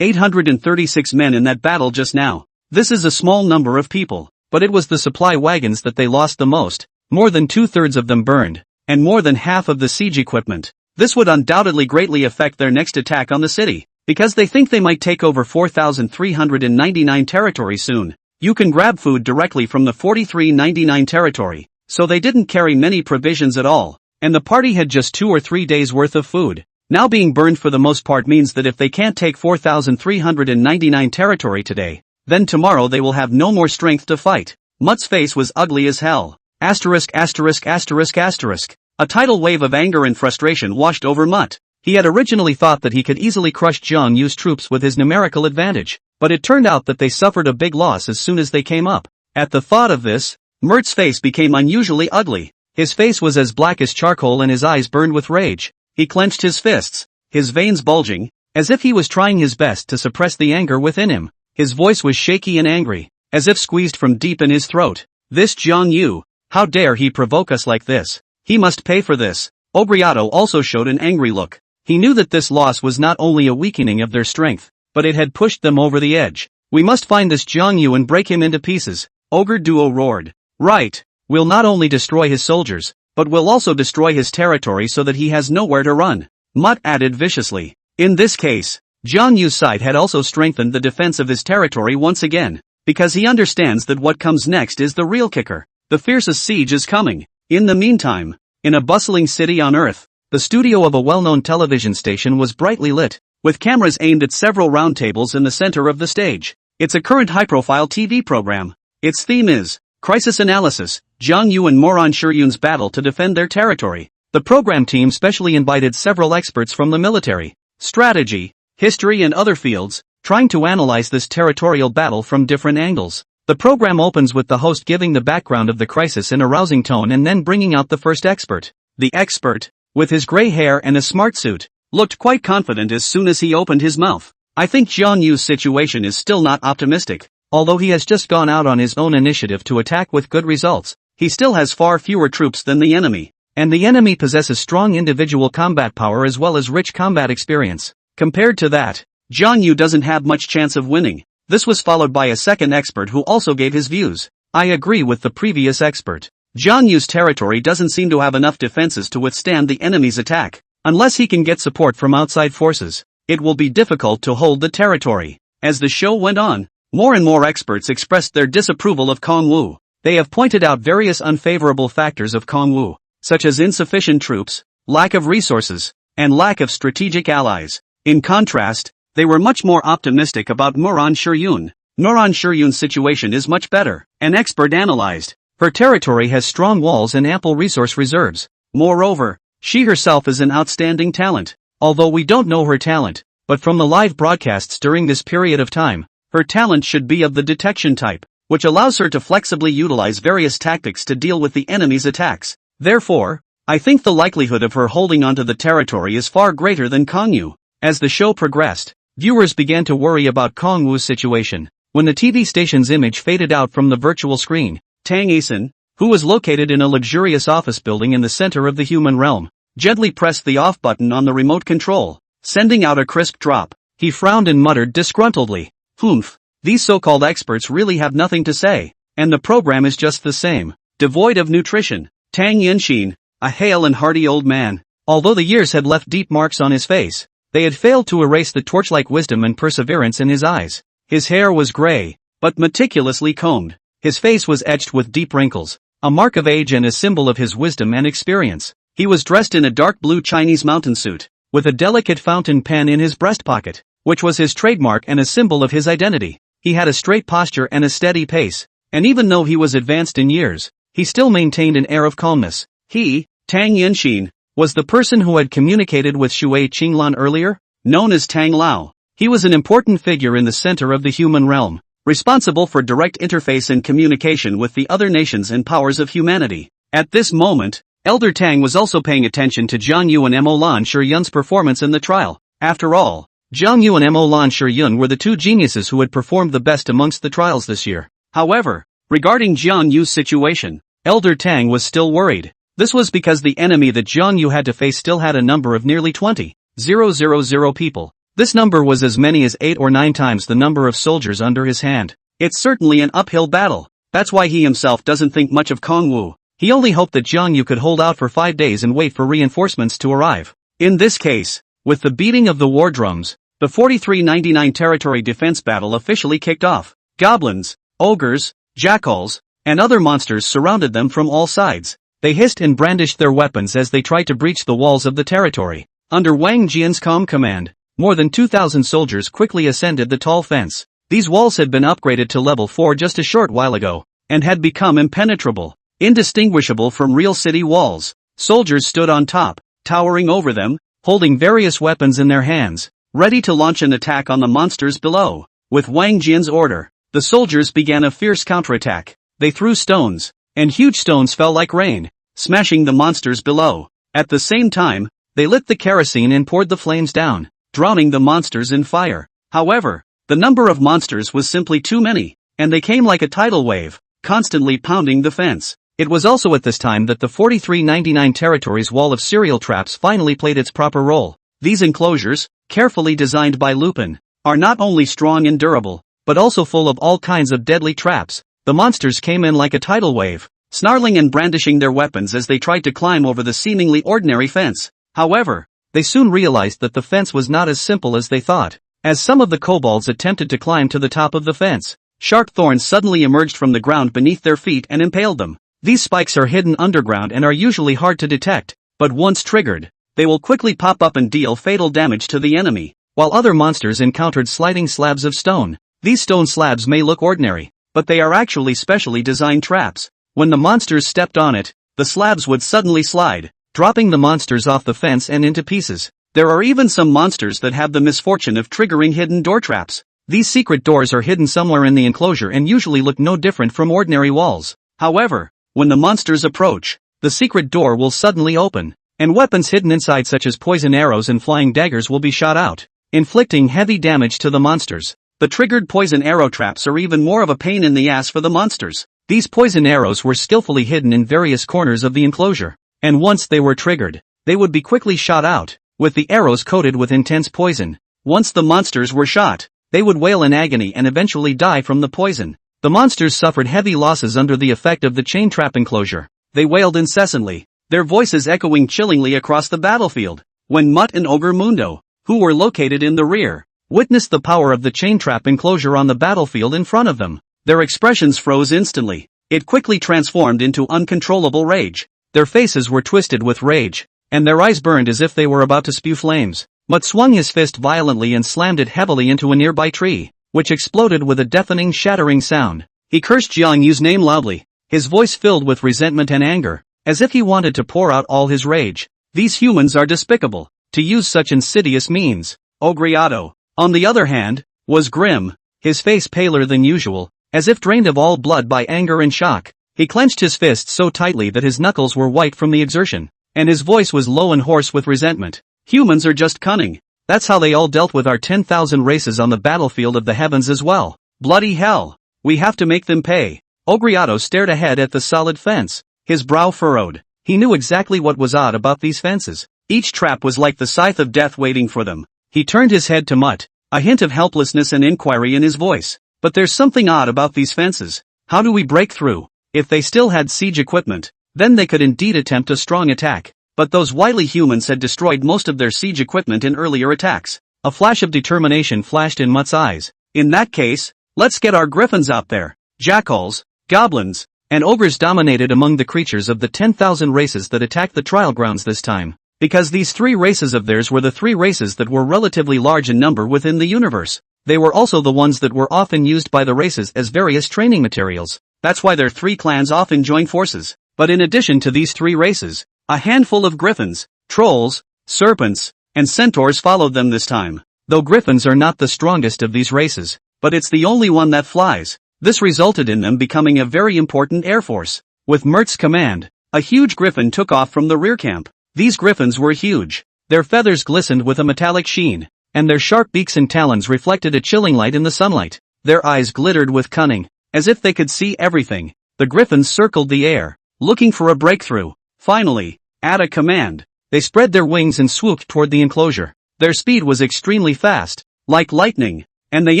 836 men in that battle just now. This is a small number of people, but it was the supply wagons that they lost the most. More than 2/3 of them burned, and more than half of the siege equipment. This would undoubtedly greatly affect their next attack on the city, because they think they might take over 4,399 territory soon. You can grab food directly from the 4399 territory, so they didn't carry many provisions at all, and the party had just 2 or 3 days worth of food. Now being burned for the most part means that if they can't take 4,399 territory today, then tomorrow they will have no more strength to fight. Mutt's face was ugly as hell. Asterisk asterisk asterisk asterisk. A tidal wave of anger and frustration washed over Mutt. He had originally thought that he could easily crush Jiang Yu's troops with his numerical advantage, but it turned out that they suffered a big loss as soon as they came up. At the thought of this, Mutt's face became unusually ugly. His face was as black as charcoal and his eyes burned with rage. He clenched his fists, his veins bulging, as if he was trying his best to suppress the anger within him. His voice was shaky and angry, as if squeezed from deep in his throat. This Jiang Yu, how dare he provoke us like this? He must pay for this. Obriato also showed an angry look. He knew that this loss was not only a weakening of their strength, but it had pushed them over the edge. We must find this Jiang Yu and break him into pieces. Ogre Duo roared. Right. We'll not only destroy his soldiers, but we'll also destroy his territory so that he has nowhere to run. Mutt added viciously. In this case, Jiang Yu's side had also strengthened the defense of his territory once again, because he understands that what comes next is the real kicker. The fiercest siege is coming. In the meantime, in a bustling city on Earth, the studio of a well-known television station was brightly lit, with cameras aimed at several round tables in the center of the stage. It's a current high-profile TV program. Its theme is Crisis Analysis, Zhang Yu and Moron Shiryun's battle to defend their territory. The program team specially invited several experts from the military, strategy, history and other fields, trying to analyze this territorial battle from different angles. The program opens with the host giving the background of the crisis in a rousing tone and then bringing out the first expert. The expert, with his gray hair and a smart suit, looked quite confident as soon as he opened his mouth. I think Jiang Yu's situation is still not optimistic. Although he has just gone out on his own initiative to attack with good results, he still has far fewer troops than the enemy. And the enemy possesses strong individual combat power as well as rich combat experience. Compared to that, Jiang Yu doesn't have much chance of winning. This was followed by a second expert who also gave his views. I agree with the previous expert. Jiang Yu's territory doesn't seem to have enough defenses to withstand the enemy's attack. Unless he can get support from outside forces, it will be difficult to hold the territory. As the show went on, more and more experts expressed their disapproval of Kong Wu. They have pointed out various unfavorable factors of Kong Wu, such as insufficient troops, lack of resources, and lack of strategic allies. In contrast, they were much more optimistic about Moron Shiryun. Moron Shiryun's situation is much better. An expert analyzed. Her territory has strong walls and ample resource reserves. Moreover, she herself is an outstanding talent. Although we don't know her talent, but from the live broadcasts during this period of time, her talent should be of the detection type, which allows her to flexibly utilize various tactics to deal with the enemy's attacks. Therefore, I think the likelihood of her holding onto the territory is far greater than Kong Yu. As the show progressed, viewers began to worry about Kong Wu's situation. When the TV station's image faded out from the virtual screen, Tang Asen, who was located in a luxurious office building in the center of the human realm, gently pressed the off button on the remote control, sending out a crisp drop. He frowned and muttered disgruntledly, "Humph, these so-called experts really have nothing to say, and the program is just the same, devoid of nutrition." Tang Yinxin, a hale and hearty old man, although the years had left deep marks on his face, they had failed to erase the torch-like wisdom and perseverance in his eyes. His hair was gray, but meticulously combed. His face was etched with deep wrinkles, a mark of age and a symbol of his wisdom and experience. He was dressed in a dark blue Chinese mountain suit, with a delicate fountain pen in his breast pocket, which was his trademark and a symbol of his identity. He had a straight posture and a steady pace, and even though he was advanced in years, he still maintained an air of calmness. He, Tang Yinxin, was the person who had communicated with Shui Qinglan earlier, known as Tang Lao. He was an important figure in the center of the human realm, responsible for direct interface and communication with the other nations and powers of humanity. At this moment, Elder Tang was also paying attention to Jiang Yu and Moron Shiryun's performance in the trial. After all, Jiang Yu and Moron Shiryun were the two geniuses who had performed the best amongst the trials this year. However, regarding Jiang Yu's situation, Elder Tang was still worried. This was because the enemy that Jiang Yu had to face still had a number of nearly 20,000 people. This number was as many as 8 or 9 times the number of soldiers under his hand. It's certainly an uphill battle. That's why he himself doesn't think much of Kong Wu. He only hoped that Jiang Yu could hold out for 5 days and wait for reinforcements to arrive. In this case, with the beating of the war drums, the 4399 territory defense battle officially kicked off. Goblins, ogres, jackals, and other monsters surrounded them from all sides. They hissed and brandished their weapons as they tried to breach the walls of the territory. Under Wang Jian's calm command, more than 2,000 soldiers quickly ascended the tall fence. These walls had been upgraded to level 4 just a short while ago, and had become impenetrable, indistinguishable from real city walls. Soldiers stood on top, towering over them, holding various weapons in their hands, ready to launch an attack on the monsters below. With Wang Jian's order, the soldiers began a fierce counterattack. They threw stones, and huge stones fell like rain, smashing the monsters below. At the same time, they lit the kerosene and poured the flames down, drowning the monsters in fire. However, the number of monsters was simply too many, and they came like a tidal wave, constantly pounding the fence. It was also at this time that the 4399 territory's wall of serial traps finally played its proper role. These enclosures, carefully designed by Lupin, are not only strong and durable, but also full of all kinds of deadly traps. The monsters came in like a tidal wave, snarling and brandishing their weapons as they tried to climb over the seemingly ordinary fence. However, they soon realized that the fence was not as simple as they thought. As some of the kobolds attempted to climb to the top of the fence, sharp thorns suddenly emerged from the ground beneath their feet and impaled them. These spikes are hidden underground and are usually hard to detect, but once triggered, they will quickly pop up and deal fatal damage to the enemy. While other monsters encountered sliding slabs of stone. These stone slabs may look ordinary, but they are actually specially designed traps. When the monsters stepped on it, the slabs would suddenly slide, dropping the monsters off the fence and into pieces. There are even some monsters that have the misfortune of triggering hidden door traps. These secret doors are hidden somewhere in the enclosure and usually look no different from ordinary walls. However, when the monsters approach, the secret door will suddenly open, and weapons hidden inside such as poison arrows and flying daggers will be shot out, inflicting heavy damage to the monsters. The triggered poison arrow traps are even more of a pain in the ass for the monsters. These poison arrows were skillfully hidden in various corners of the enclosure, and once they were triggered, they would be quickly shot out, with the arrows coated with intense poison. Once the monsters were shot, they would wail in agony and eventually die from the poison. The monsters suffered heavy losses under the effect of the chain trap enclosure. They wailed incessantly, their voices echoing chillingly across the battlefield. When Mutt and Ogre Mundo, who were located in the rear, witnessed the power of the chain trap enclosure on the battlefield in front of them, their expressions froze instantly. It quickly transformed into uncontrollable rage. Their faces were twisted with rage, and their eyes burned as if they were about to spew flames. Mutt swung his fist violently and slammed it heavily into a nearby tree, which exploded with a deafening shattering sound. He cursed Jiang Yu's name loudly, his voice filled with resentment and anger, as if he wanted to pour out all his rage. These humans are despicable, to use such insidious means. Ogriato, on the other hand, was grim, his face paler than usual, as if drained of all blood by anger and shock. He clenched his fists so tightly that his knuckles were white from the exertion, and his voice was low and hoarse with resentment. Humans are just cunning. That's how they all dealt with our 10,000 races on the battlefield of the heavens as well. Bloody hell. We have to make them pay. Ogriato stared ahead at the solid fence, his brow furrowed. He knew exactly what was odd about these fences. Each trap was like the scythe of death waiting for them. He turned his head to Mutt, a hint of helplessness and inquiry in his voice. But there's something odd about these fences. How do we break through? If they still had siege equipment, then they could indeed attempt a strong attack. But those wily humans had destroyed most of their siege equipment in earlier attacks. A flash of determination flashed in Mutt's eyes. In that case, let's get our griffins out there. Jackals, goblins, and ogres dominated among the creatures of the 10,000 races that attacked the trial grounds this time. Because these three races of theirs were the three races that were relatively large in number within the universe. They were also the ones that were often used by the races as various training materials. That's why their three clans often join forces. But in addition to these three races, a handful of griffins, trolls, serpents, and centaurs followed them this time. Though griffins are not the strongest of these races, but it's the only one that flies. This resulted in them becoming a very important air force. With Mert's command, a huge griffin took off from the rear camp. These griffins were huge. Their feathers glistened with a metallic sheen, and their sharp beaks and talons reflected a chilling light in the sunlight. Their eyes glittered with cunning, as if they could see everything. The griffins circled the air, looking for a breakthrough. Finally, at a command, they spread their wings and swooped toward the enclosure. Their speed was extremely fast, like lightning, and they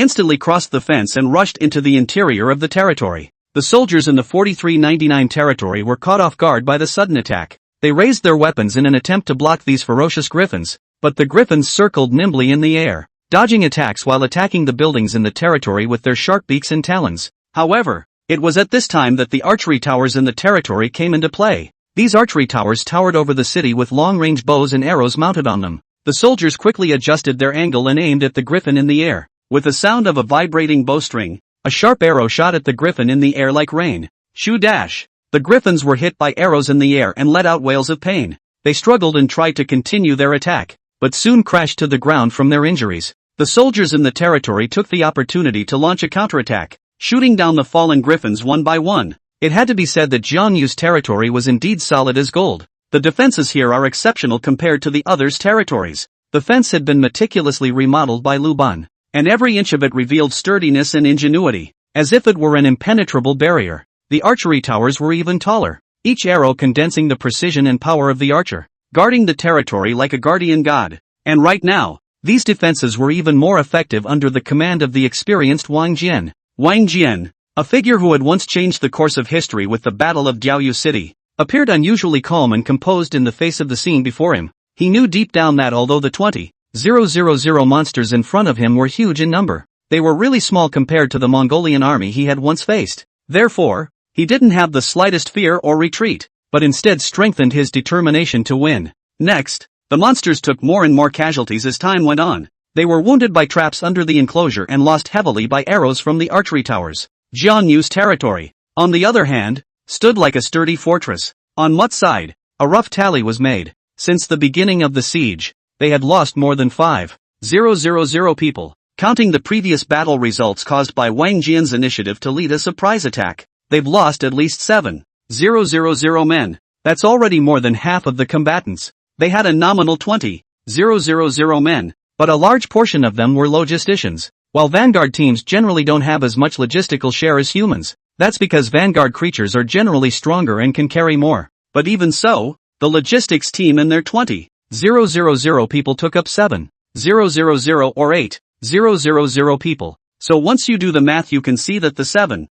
instantly crossed the fence and rushed into the interior of the territory. The soldiers in the 4399 territory were caught off guard by the sudden attack. They raised their weapons in an attempt to block these ferocious griffins, but the griffins circled nimbly in the air, dodging attacks while attacking the buildings in the territory with their sharp beaks and talons. However, it was at this time that the archery towers in the territory came into play. These archery towers towered over the city with long-range bows and arrows mounted on them. The soldiers quickly adjusted their angle and aimed at the griffin in the air. With the sound of a vibrating bowstring, a sharp arrow shot at the griffin in the air like rain. Shoo dash! The griffins were hit by arrows in the air and let out wails of pain. They struggled and tried to continue their attack, but soon crashed to the ground from their injuries. The soldiers in the territory took the opportunity to launch a counterattack, shooting down the fallen griffins one by one. It had to be said that Jiang Yu's territory was indeed solid as gold. The defenses here are exceptional compared to the others' territories. The fence had been meticulously remodeled by Lubu, and every inch of it revealed sturdiness and ingenuity, as if it were an impenetrable barrier. The archery towers were even taller, each arrow condensing the precision and power of the archer, guarding the territory like a guardian god. And right now, these defenses were even more effective under the command of the experienced Wang Jian. Wang Jian, a figure who had once changed the course of history with the Battle of Jiaoyu City, appeared unusually calm and composed in the face of the scene before him. He knew deep down that although the 20,000 monsters in front of him were huge in number, they were really small compared to the Mongolian army he had once faced. Therefore, he didn't have the slightest fear or retreat, but instead strengthened his determination to win. Next, the monsters took more and more casualties as time went on. They were wounded by traps under the enclosure and lost heavily by arrows from the archery towers. Jiang Yu's territory, on the other hand, stood like a sturdy fortress. On Mutt's side, a rough tally was made. Since the beginning of the siege, they had lost more than 5,000 people, counting the previous battle results caused by Wang Jian's initiative to lead a surprise attack. They've lost at least 7,000 men. That's already more than half of the combatants. They had a nominal 20,000 men, but a large portion of them were logisticians. While vanguard teams generally don't have as much logistical share as humans, that's because vanguard creatures are generally stronger and can carry more. But even so, the logistics team and their 20,000 people took up 7,000 or 8,000 people. So once you do the math, you can see that the 7,000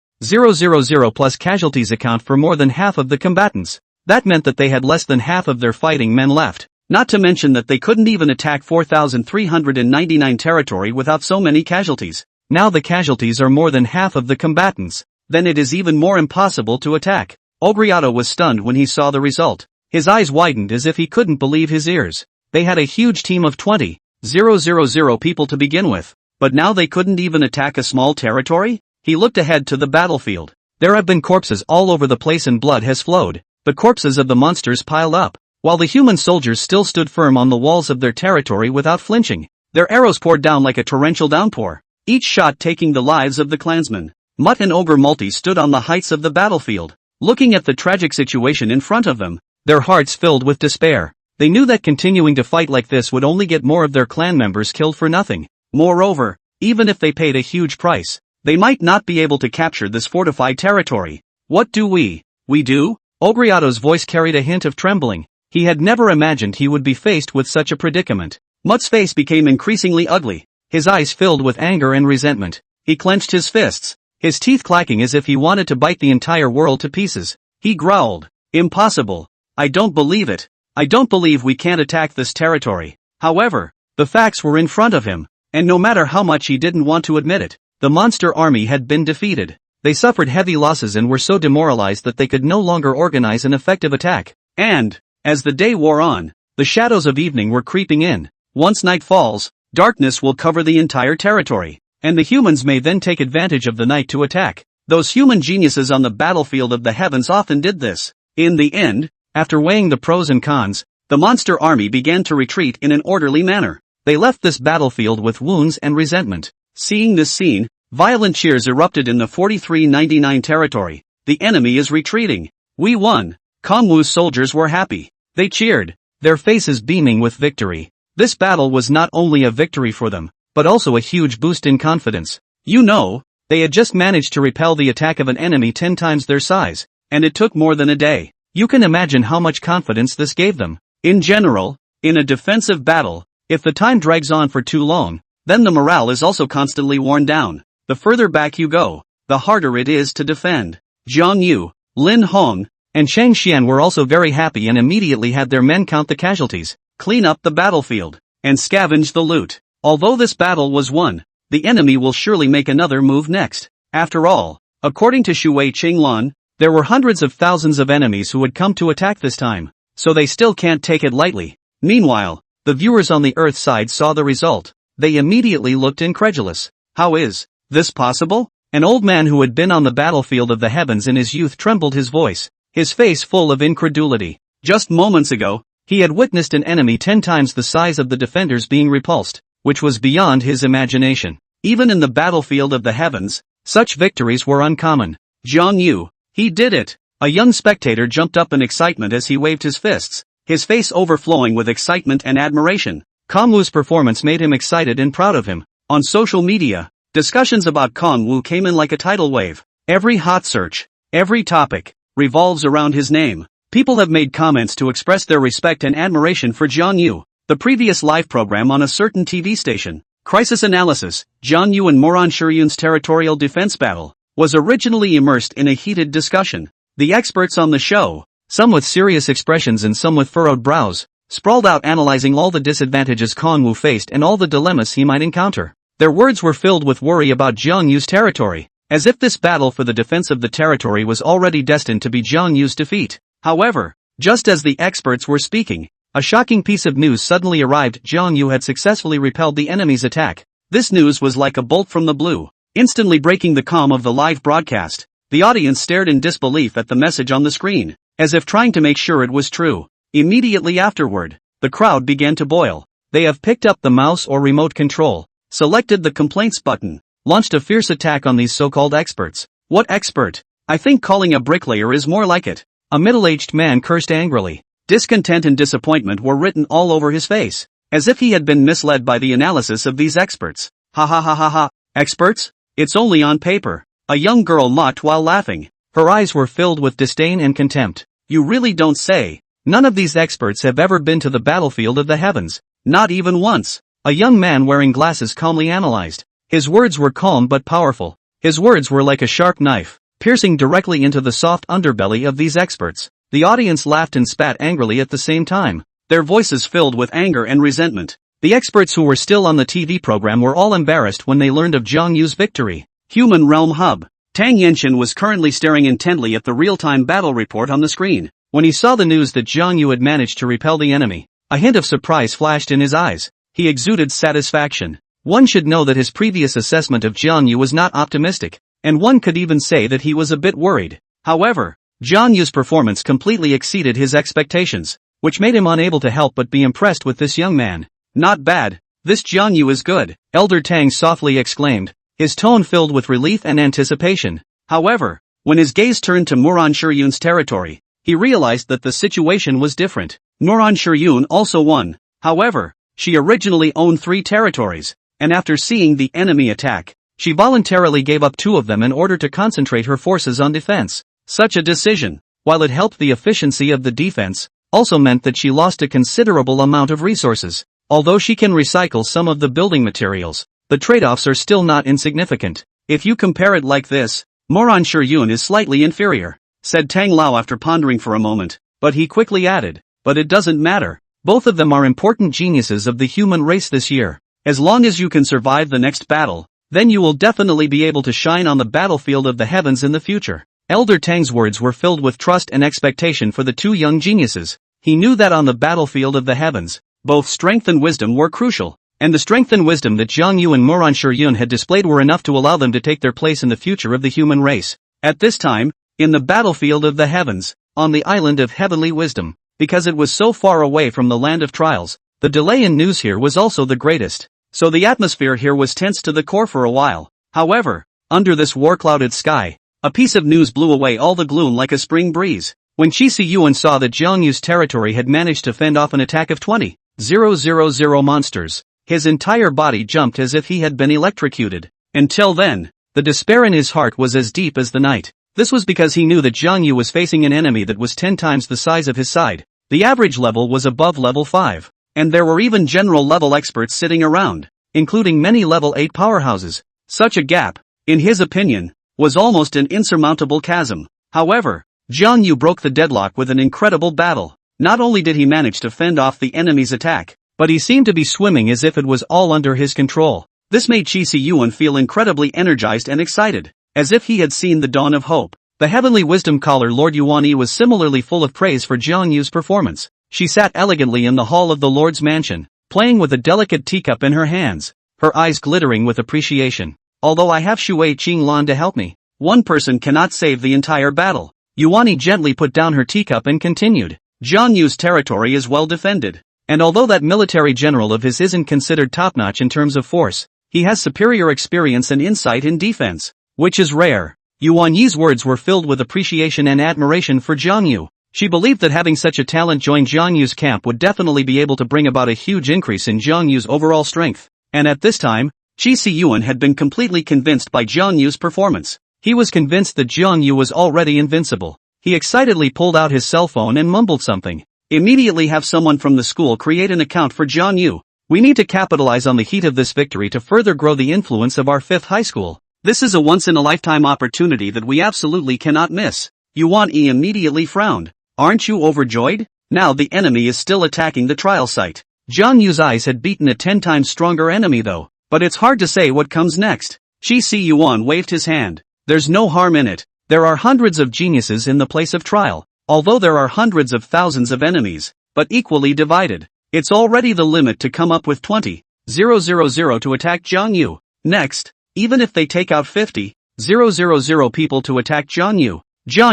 plus casualties account for more than half of the combatants. That meant that they had less than half of their fighting men left. Not to mention that they couldn't even attack 4,399 territory without so many casualties. Now the casualties are more than half of the combatants. Then it is even more impossible to attack. Ogriato was stunned when he saw the result. His eyes widened as if he couldn't believe his ears. They had a huge team of 20,000 people to begin with, but now they couldn't even attack a small territory? He looked ahead to the battlefield. There have been corpses all over the place and blood has flowed. The corpses of the monsters piled up, while the human soldiers still stood firm on the walls of their territory without flinching. Their arrows poured down like a torrential downpour, each shot taking the lives of the clansmen. Mutt and Ogre Multi stood on the heights of the battlefield, looking at the tragic situation in front of them, their hearts filled with despair. They knew that continuing to fight like this would only get more of their clan members killed for nothing. Moreover, even if they paid a huge price, they might not be able to capture this fortified territory. What do we do? Ogriato's voice carried a hint of trembling. He had never imagined he would be faced with such a predicament. Mutt's face became increasingly ugly, his eyes filled with anger and resentment. He clenched his fists, his teeth clacking as if he wanted to bite the entire world to pieces. He growled, "Impossible. I don't believe it. I don't believe we can't attack this territory." However, the facts were in front of him, and no matter how much he didn't want to admit it, the monster army had been defeated. They suffered heavy losses and were so demoralized that they could no longer organize an effective attack. And, as the day wore on, the shadows of evening were creeping in. Once night falls, darkness will cover the entire territory, and the humans may then take advantage of the night to attack. Those human geniuses on the battlefield of the heavens often did this. In the end, after weighing the pros and cons, the monster army began to retreat in an orderly manner. They left this battlefield with wounds and resentment. Seeing this scene, violent cheers erupted in the 4399 territory. The enemy is retreating. We won. Kongwu's soldiers were happy. They cheered, their faces beaming with victory. This battle was not only a victory for them, but also a huge boost in confidence. You know, they had just managed to repel the attack of an enemy 10 times their size, and it took more than a day. You can imagine how much confidence this gave them. In general, in a defensive battle, if the time drags on for too long, then the morale is also constantly worn down. The further back you go, the harder it is to defend. Jiang Yu, Lin Hong, and Shang Xian were also very happy and immediately had their men count the casualties, clean up the battlefield, and scavenge the loot. Although this battle was won, the enemy will surely make another move next. After all, according to Shui Qinglan, there were hundreds of thousands of enemies who would come to attack this time, so they still can't take it lightly. Meanwhile, the viewers on the Earth side saw the result. They immediately looked incredulous. How is this possible? An old man who had been on the battlefield of the heavens in his youth trembled his voice, his face full of incredulity. Just moments ago, he had witnessed an enemy 10 times the size of the defenders being repulsed, which was beyond his imagination. Even in the battlefield of the heavens, such victories were uncommon. Jiang Yu, he did it! A young spectator jumped up in excitement as he waved his fists, his face overflowing with excitement and admiration. Kong Wu's performance made him excited and proud of him. On social media, discussions about Kong Wu came in like a tidal wave. Every hot search, every topic, revolves around his name. People have made comments to express their respect and admiration for Jiang Yu. The previous live program on a certain TV station, Crisis Analysis, Jiang Yu and Moran Shiryun's territorial defense battle, was originally immersed in a heated discussion. The experts on the show, some with serious expressions and some with furrowed brows, sprawled out analyzing all the disadvantages Kong Wu faced and all the dilemmas he might encounter. Their words were filled with worry about Jiang Yu's territory, as if this battle for the defense of the territory was already destined to be Jiang Yu's defeat. However, just as the experts were speaking, a shocking piece of news suddenly arrived. Jiang Yu had successfully repelled the enemy's attack. This news was like a bolt from the blue, instantly breaking the calm of the live broadcast. The audience stared in disbelief at the message on the screen, as if trying to make sure it was true. Immediately afterward, the crowd began to boil. They have picked up the mouse or remote control, selected the complaints button, launched a fierce attack on these so-called experts. What expert? I think calling a bricklayer is more like it. A middle-aged man cursed angrily. Discontent and disappointment were written all over his face, as if he had been misled by the analysis of these experts. Ha ha ha ha ha. Experts? It's only on paper. A young girl mocked while laughing. Her eyes were filled with disdain and contempt. You really don't say. None of these experts have ever been to the battlefield of the heavens. Not even once. A young man wearing glasses calmly analyzed. His words were calm but powerful. His words were like a sharp knife, piercing directly into the soft underbelly of these experts. The audience laughed and spat angrily at the same time, their voices filled with anger and resentment. The experts who were still on the TV program were all embarrassed when they learned of Jiang Yu's victory. Human Realm Hub. Tang Yenshin was currently staring intently at the real-time battle report on the screen. When he saw the news that Jiang Yu had managed to repel the enemy, a hint of surprise flashed in his eyes. He exuded satisfaction. One should know that his previous assessment of Jiang Yu was not optimistic, and one could even say that he was a bit worried. However, Jiang Yu's performance completely exceeded his expectations, which made him unable to help but be impressed with this young man. Not bad. This Jiang Yu is good, Elder Tang softly exclaimed, his tone filled with relief and anticipation. However, when his gaze turned to Moran Shiryun's territory, he realized that the situation was different. Moran Shiryun also won. However, she originally owned 3 territories, and after seeing the enemy attack, she voluntarily gave up 2 of them in order to concentrate her forces on defense. Such a decision, while it helped the efficiency of the defense, also meant that she lost a considerable amount of resources. Although she can recycle some of the building materials, the trade-offs are still not insignificant. If you compare it like this, Moran Shiryun is slightly inferior, said Tang Lao after pondering for a moment, but he quickly added, but it doesn't matter. Both of them are important geniuses of the human race this year. As long as you can survive the next battle, then you will definitely be able to shine on the battlefield of the heavens in the future. Elder Tang's words were filled with trust and expectation for the 2 young geniuses. He knew that on the battlefield of the heavens, both strength and wisdom were crucial, and the strength and wisdom that Jiang Yu and Moran Shiryun had displayed were enough to allow them to take their place in the future of the human race. At this time, in the battlefield of the heavens, on the island of heavenly wisdom, because it was so far away from the land of trials, the delay in news here was also the greatest, so the atmosphere here was tense to the core for a while. However, under this war-clouded sky, a piece of news blew away all the gloom like a spring breeze. When Qi Yuan saw that Jiang Yu's territory had managed to fend off an attack of 20,000 monsters, his entire body jumped as if he had been electrocuted. Until then, the despair in his heart was as deep as the night. This was because he knew that Jiang Yu was facing an enemy that was 10 times the size of his side. The average level was above level 5, and there were even general level experts sitting around, including many level 8 powerhouses. Such a gap, in his opinion, was almost an insurmountable chasm. However, Jiang Yu broke the deadlock with an incredible battle. Not only did he manage to fend off the enemy's attack, but he seemed to be swimming as if it was all under his control. This made Qi Yuan feel incredibly energized and excited, as if he had seen the dawn of hope. The heavenly wisdom caller Lord Yuan Yi was similarly full of praise for Jiang Yu's performance. She sat elegantly in the hall of the Lord's mansion, playing with a delicate teacup in her hands, her eyes glittering with appreciation. Although I have Shui Qinglan to help me, one person cannot save the entire battle. Yuani gently put down her teacup and continued. Jiang Yu's territory is well defended. And although that military general of his isn't considered top-notch in terms of force, he has superior experience and insight in defense, which is rare. Yuan Yi's words were filled with appreciation and admiration for Jiang Yu. She believed that having such a talent join Jiang Yu's camp would definitely be able to bring about a huge increase in Jiang Yu's overall strength. And at this time, Qi Yuan had been completely convinced by Jiang Yu's performance. He was convinced that Jiang Yu was already invincible. He excitedly pulled out his cell phone and mumbled something. Immediately have someone from the school create an account for Jiang Yu. We need to capitalize on the heat of this victory to further grow the influence of our 5th high school. This is a once-in-a-lifetime opportunity that we absolutely cannot miss. Yuan Yi immediately frowned. Aren't you overjoyed? Now the enemy is still attacking the trial site. Jiang Yu's eyes had beaten a 10 times stronger enemy though. But it's hard to say what comes next. Qi Yuan waved his hand. There's no harm in it. There are hundreds of geniuses in the place of trial. Although there are hundreds of thousands of enemies, but equally divided. It's already the limit to come up with 20,000 to attack Jiang Yu. Next, even if they take out 50,000 people to attack Jiang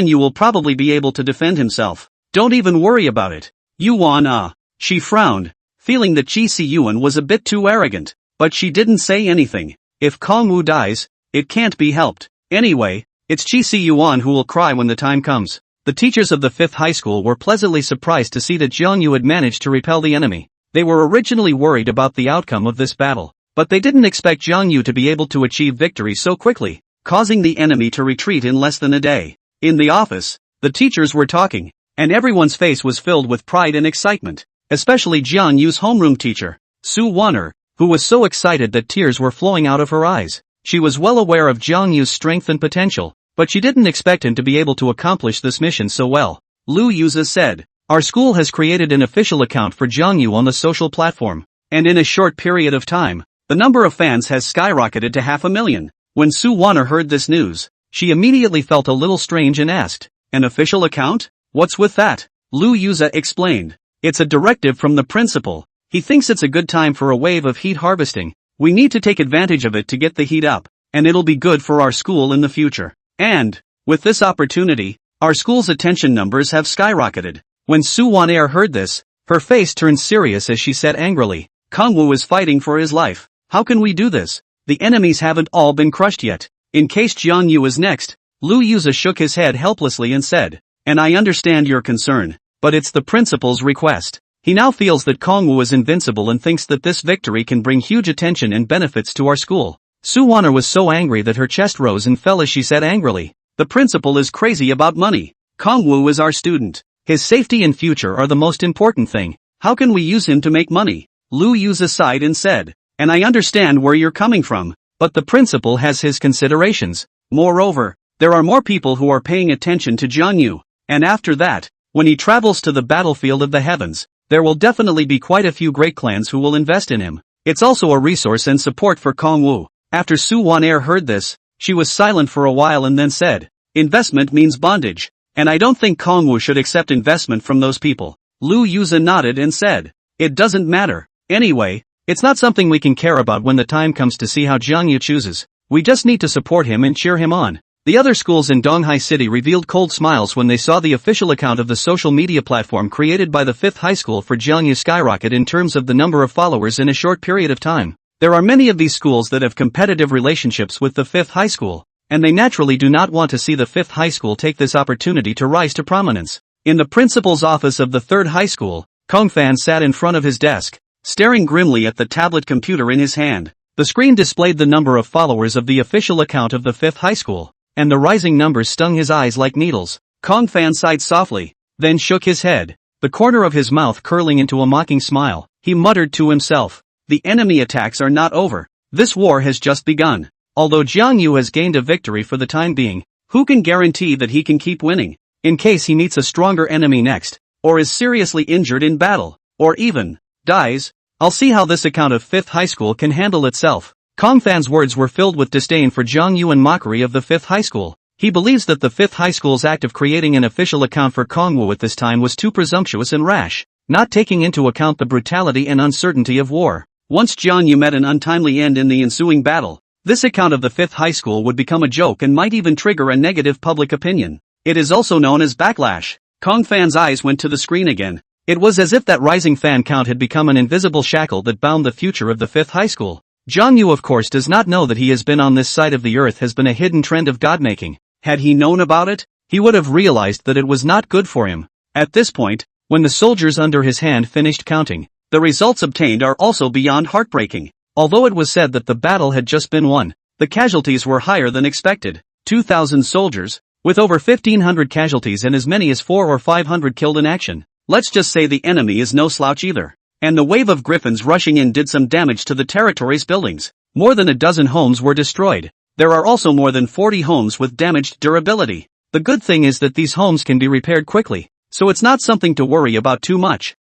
Yu will probably be able to defend himself. Don't even worry about it. Yuan She frowned, feeling that Qi Yuan was a bit too arrogant, but she didn't say anything. If Kongwu dies, it can't be helped. Anyway, it's Qi Yuan who will cry when the time comes. The teachers of the 5th high school were pleasantly surprised to see that Jiang Yu had managed to repel the enemy. They were originally worried about the outcome of this battle, but they didn't expect Jiang Yu to be able to achieve victory so quickly, causing the enemy to retreat in less than a day. In the office, the teachers were talking, and everyone's face was filled with pride and excitement, especially Jiang Yu's homeroom teacher, Su Wan'er, who was so excited that tears were flowing out of her eyes. She was well aware of Jiang Yu's strength and potential, but she didn't expect him to be able to accomplish this mission so well. Lu Yuza said, our school has created an official account for Jiang Yu on the social platform, and in a short period of time, the number of fans has skyrocketed to 500,000. When Su Wan'er heard this news, she immediately felt a little strange and asked, an official account? What's with that? Lu Yuza explained. It's a directive from the principal. He thinks it's a good time for a wave of heat harvesting. We need to take advantage of it to get the heat up, and it'll be good for our school in the future. And, with this opportunity, our school's attention numbers have skyrocketed. When Su Wan'er heard this, her face turned serious as she said angrily, Kongwu is fighting for his life. How can we do this? The enemies haven't all been crushed yet. In case Jiang Yu is next, Lu Yuza shook his head helplessly and said, and I understand your concern, but it's the principal's request. He now feels that Kongwu is invincible and thinks that this victory can bring huge attention and benefits to our school. Su Wan'er was so angry that her chest rose and fell as she said angrily, the principal is crazy about money. Kongwu is our student. His safety and future are the most important thing. How can we use him to make money? Lu Yuza sighed and said, and I understand where you're coming from, but the principal has his considerations. Moreover, there are more people who are paying attention to Jiang Yu, and after that, when he travels to the battlefield of the heavens, there will definitely be quite a few great clans who will invest in him. It's also a resource and support for Kongwu. After Su Wan'er heard this, she was silent for a while and then said, investment means bondage, and I don't think Kongwu should accept investment from those people. Lu Yuza nodded and said, it doesn't matter. Anyway, it's not something we can care about when the time comes to see how Jiang Yu chooses. We just need to support him and cheer him on. The other schools in Donghai City revealed cold smiles when they saw the official account of the social media platform created by the 5th high school for Jiang Yu skyrocket in terms of the number of followers in a short period of time. There are many of these schools that have competitive relationships with the 5th high school, and they naturally do not want to see the 5th high school take this opportunity to rise to prominence. In the principal's office of the 3rd high school, Kong Fan sat in front of his desk, staring grimly at the tablet computer in his hand. The screen displayed the number of followers of the official account of the 5th high school, and the rising numbers stung his eyes like needles. Kong Fan sighed softly, then shook his head, the corner of his mouth curling into a mocking smile. He muttered to himself, the enemy attacks are not over. This war has just begun. Although Jiang Yu has gained a victory for the time being, who can guarantee that he can keep winning? In case he meets a stronger enemy next, or is seriously injured in battle, or even dies, I'll see how this account of 5th high school can handle itself. Kong Fan's words were filled with disdain for Jiang Yu and mockery of the 5th high school. He believes that the 5th high school's act of creating an official account for Kongwu at this time was too presumptuous and rash. not taking into account the brutality and uncertainty of war. Once Jiang Yu met an untimely end in the ensuing battle, this account of the 5th high school would become a joke and might even trigger a negative public opinion. It is also known as backlash. Kong Fan's eyes went to the screen again. It was as if that rising fan count had become an invisible shackle that bound the future of the 5th high school. Jiang Yu of course does not know that he has been on this side of the earth has been a hidden trend of godmaking. Had he known about it, he would have realized that it was not good for him. At this point, when the soldiers under his hand finished counting, the results obtained are also beyond heartbreaking. Although it was said that the battle had just been won, the casualties were higher than expected. 2,000 soldiers, with over 1,500 casualties and as many as 400 or 500 killed in action. Let's just say the enemy is no slouch either. And the wave of griffins rushing in did some damage to the territory's buildings. More than a dozen homes were destroyed. There are also more than 40 homes with damaged durability. The good thing is that these homes can be repaired quickly, so it's not something to worry about too much.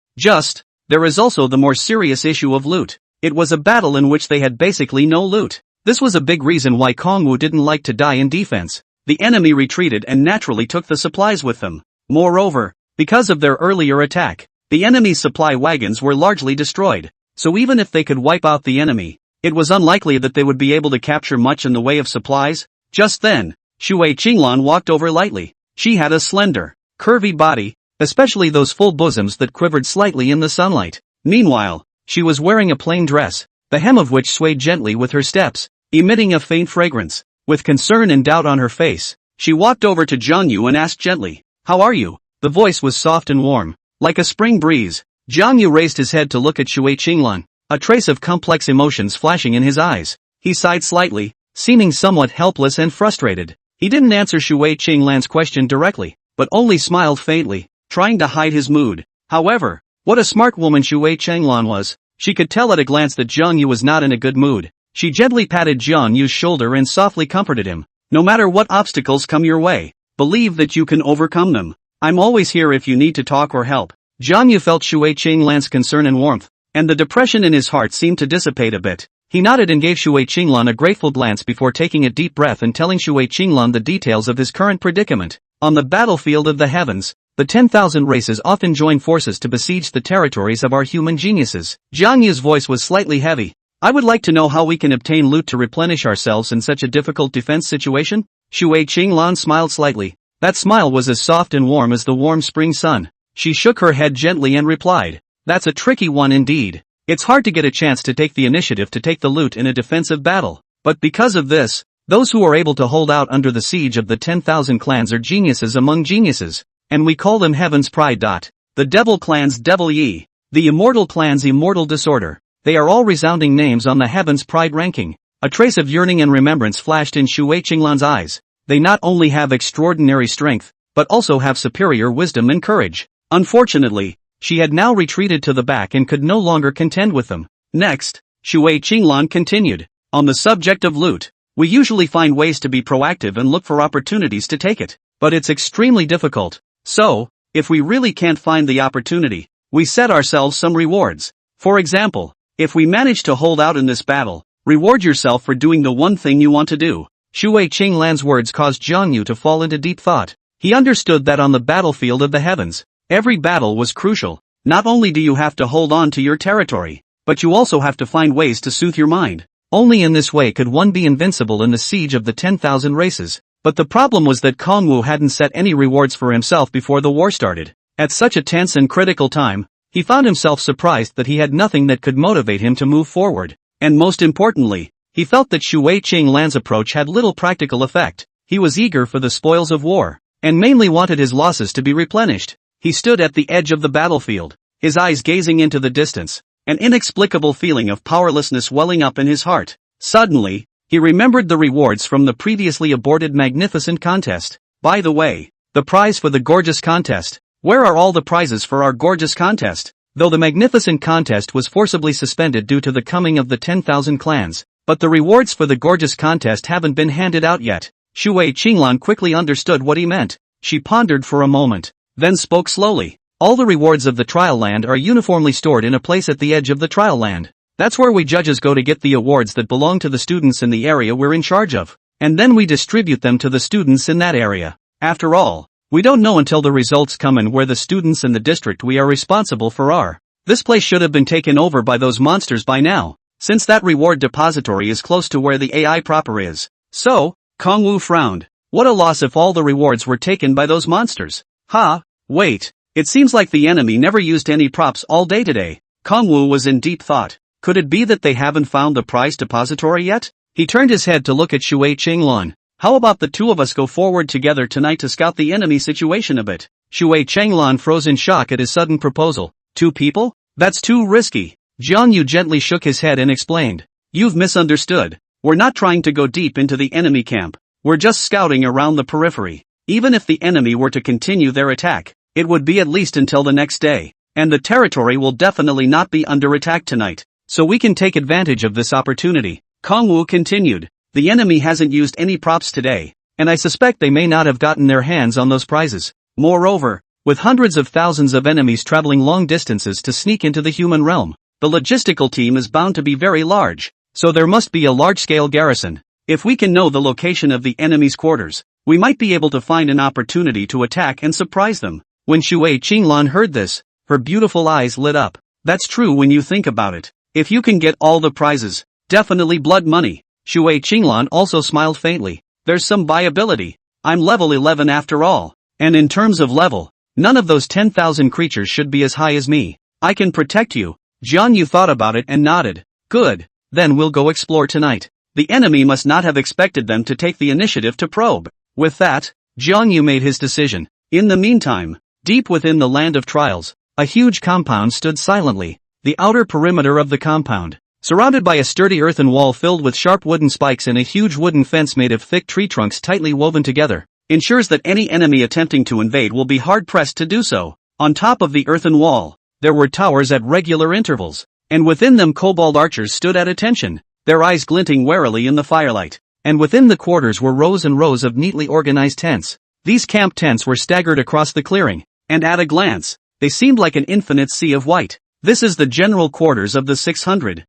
There is also the more serious issue of loot. It was a battle in which they had basically no loot. This was a big reason why Kongwu didn't like to die in defense. The enemy retreated and naturally took the supplies with them. Moreover, because of their earlier attack, the enemy's supply wagons were largely destroyed, so even if they could wipe out the enemy, it was unlikely that they would be able to capture much in the way of supplies. Just then, Shui Qinglan walked over lightly. She had a slender, curvy body, especially those full bosoms that quivered slightly in the sunlight. Meanwhile, she was wearing a plain dress, the hem of which swayed gently with her steps, emitting a faint fragrance. With concern and doubt on her face, she walked over to Jiang Yu and asked gently, "How are you?" The voice was soft and warm, like a spring breeze. Jiang Yu raised his head to look at Shui Qinglan, a trace of complex emotions flashing in his eyes. He sighed slightly, seeming somewhat helpless and frustrated. He didn't answer Shui Qinglan's question directly, but only smiled faintly, trying to hide his mood. However, what a smart woman Shui Qinglan was. She could tell at a glance that Jiang Yu was not in a good mood. She gently patted Jiang Yu's shoulder and softly comforted him. "No matter what obstacles come your way, believe that you can overcome them. I'm always here if you need to talk or help." Jiang Yu felt Shui Qinglan's concern and warmth, and the depression in his heart seemed to dissipate a bit. He nodded and gave Shui Qinglan a grateful glance before taking a deep breath and telling Shui Qinglan the details of his current predicament. On the battlefield of the heavens, the 10,000 races often join forces to besiege the territories of our human geniuses. Jiang Yu's voice was slightly heavy. "I would like to know how we can obtain loot to replenish ourselves in such a difficult defense situation?" Shui Qinglan smiled slightly. That smile was as soft and warm as the warm spring sun. She shook her head gently and replied, "That's a tricky one indeed. It's hard to get a chance to take the initiative to take the loot in a defensive battle. But because of this, those who are able to hold out under the siege of the 10,000 clans are geniuses among geniuses. And we call them Heaven's Pride. The Devil Clan's Devil Yi. The Immortal Clan's Immortal Disorder. They are all resounding names on the Heaven's Pride ranking." A trace of yearning and remembrance flashed in Shui Qinglan's eyes. They not only have extraordinary strength, but also have superior wisdom and courage. Unfortunately, she had now retreated to the back and could no longer contend with them. Next, Shui Qinglan continued. "On the subject of loot, we usually find ways to be proactive and look for opportunities to take it, but it's extremely difficult. So, if we really can't find the opportunity, we set ourselves some rewards. For example, if we manage to hold out in this battle, reward yourself for doing the one thing you want to do." Shui Qinglan's words caused Jiang Yu to fall into deep thought. He understood that on the battlefield of the heavens, every battle was crucial. Not only do you have to hold on to your territory, but you also have to find ways to soothe your mind. Only in this way could one be invincible in the siege of the 10,000 races. But the problem was that Kongwu hadn't set any rewards for himself before the war started. At such a tense and critical time, he found himself surprised that he had nothing that could motivate him to move forward. And most importantly, he felt that Shui Qinglan's approach had little practical effect. He was eager for the spoils of war, and mainly wanted his losses to be replenished. He stood at the edge of the battlefield, his eyes gazing into the distance, an inexplicable feeling of powerlessness welling up in his heart. Suddenly, he remembered the rewards from the previously aborted magnificent contest. By the way, the prize for the gorgeous contest. Where are all the prizes for our gorgeous contest? Though the magnificent contest was forcibly suspended due to the coming of the 10,000 clans, but the rewards for the gorgeous contest haven't been handed out yet. Shui Qinglan quickly understood what he meant. She pondered for a moment, then spoke slowly. "All the rewards of the trial land are uniformly stored in a place at the edge of the trial land. That's where we judges go to get the awards that belong to the students in the area we're in charge of. And then we distribute them to the students in that area. After all, We don't know until the results come and where the students and the district we are responsible for are. This place should have been taken over by those monsters by now, since that reward depository is close to where the AI proper is. So, Kong Wu frowned. What a loss if all the rewards were taken by those monsters. Wait. It seems like the enemy never used any props all day today. Kong Wu was in deep thought. Could it be that they haven't found the prize depository yet? He turned his head to look at Shui Qinglan. How about the two of us go forward together tonight to scout the enemy situation a bit? Shui Qinglan froze in shock at his sudden proposal. 2 people? That's too risky. Jiang Yu gently shook his head and explained. You've misunderstood. We're not trying to go deep into the enemy camp. We're just scouting around the periphery. Even if the enemy were to continue their attack, it would be at least until the next day. And the territory will definitely not be under attack tonight. So we can take advantage of this opportunity. Kong Wu continued. The enemy hasn't used any props today, and I suspect they may not have gotten their hands on those prizes. Moreover, with hundreds of thousands of enemies traveling long distances to sneak into the human realm, the logistical team is bound to be very large, so there must be a large-scale garrison. If we can know the location of the enemy's quarters, we might be able to find an opportunity to attack and surprise them. When Shui Qinglan heard this, her beautiful eyes lit up. That's true when you think about it. If you can get all the prizes, definitely blood money. Shui Qinglan also smiled faintly. There's some viability. I'm level 11 after all. And in terms of level, none of those 10,000 creatures should be as high as me. I can protect you. Jiang Yu thought about it and nodded. Good. Then we'll go explore tonight. The enemy must not have expected them to take the initiative to probe. With that, Jiang Yu made his decision. In the meantime, deep within the land of trials, a huge compound stood silently. The outer perimeter of the compound, surrounded by a sturdy earthen wall filled with sharp wooden spikes and a huge wooden fence made of thick tree trunks tightly woven together, ensures that any enemy attempting to invade will be hard-pressed to do so. On top of the earthen wall, there were towers at regular intervals, and within them kobold archers stood at attention, their eyes glinting warily in the firelight. And within the quarters were rows and rows of neatly organized tents. These camp tents were staggered across the clearing, and at a glance, they seemed like an infinite sea of white. This is the general quarters of the 600,000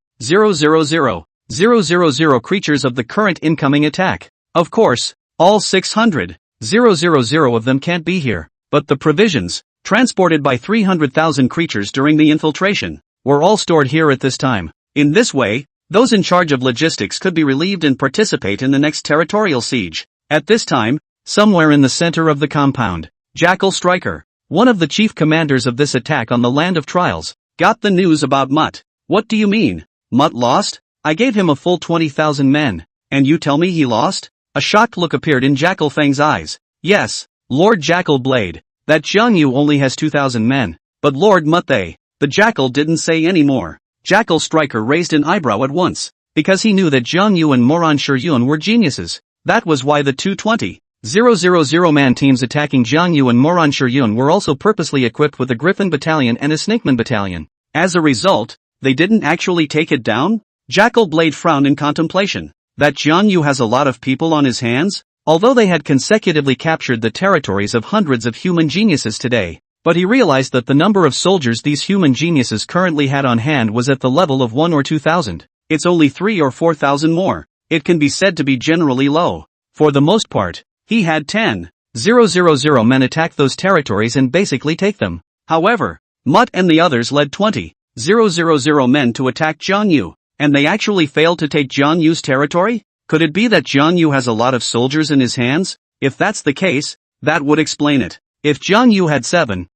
creatures of the current incoming attack. Of course, all 600,000 of them can't be here, but the provisions, transported by 300,000 creatures during the infiltration, were all stored here at this time. In this way, those in charge of logistics could be relieved and participate in the next territorial siege. At this time, somewhere in the center of the compound, Jackal Striker, one of the chief commanders of this attack on the land of trials, got the news about Mutt. What do you mean? Mutt lost? I gave him a full 20,000 men, and you tell me he lost? A shocked look appeared in Jackal Feng's eyes. Yes, Lord Jackal Blade, that Jiang Yu only has 2,000 men, but Lord Mutt the Jackal didn't say any more. Jackal Striker raised an eyebrow at once, because he knew that Jiang Yu and Moran Shiyun were geniuses. That was why the 220,000 man teams attacking Jiang Yu and Moran Shiyun were also purposely equipped with a Griffin battalion and a Snakeman battalion. As a result, they didn't actually take it down? Jackal Blade frowned in contemplation. That Jiang Yu has a lot of people on his hands? Although they had consecutively captured the territories of hundreds of human geniuses today, but he realized that the number of soldiers these human geniuses currently had on hand was at the level of 1 or 2,000. It's only 3 or 4,000 more. It can be said to be generally low. For the most part, he had 10,000 men attack those territories and basically take them. However, Mutt and the others led 20,000 men to attack Jiang Yu, and they actually failed to take Jiang Yu's territory? Could it be that Jiang Yu has a lot of soldiers in his hands? If that's the case, that would explain it. If Jiang Yu had 7,000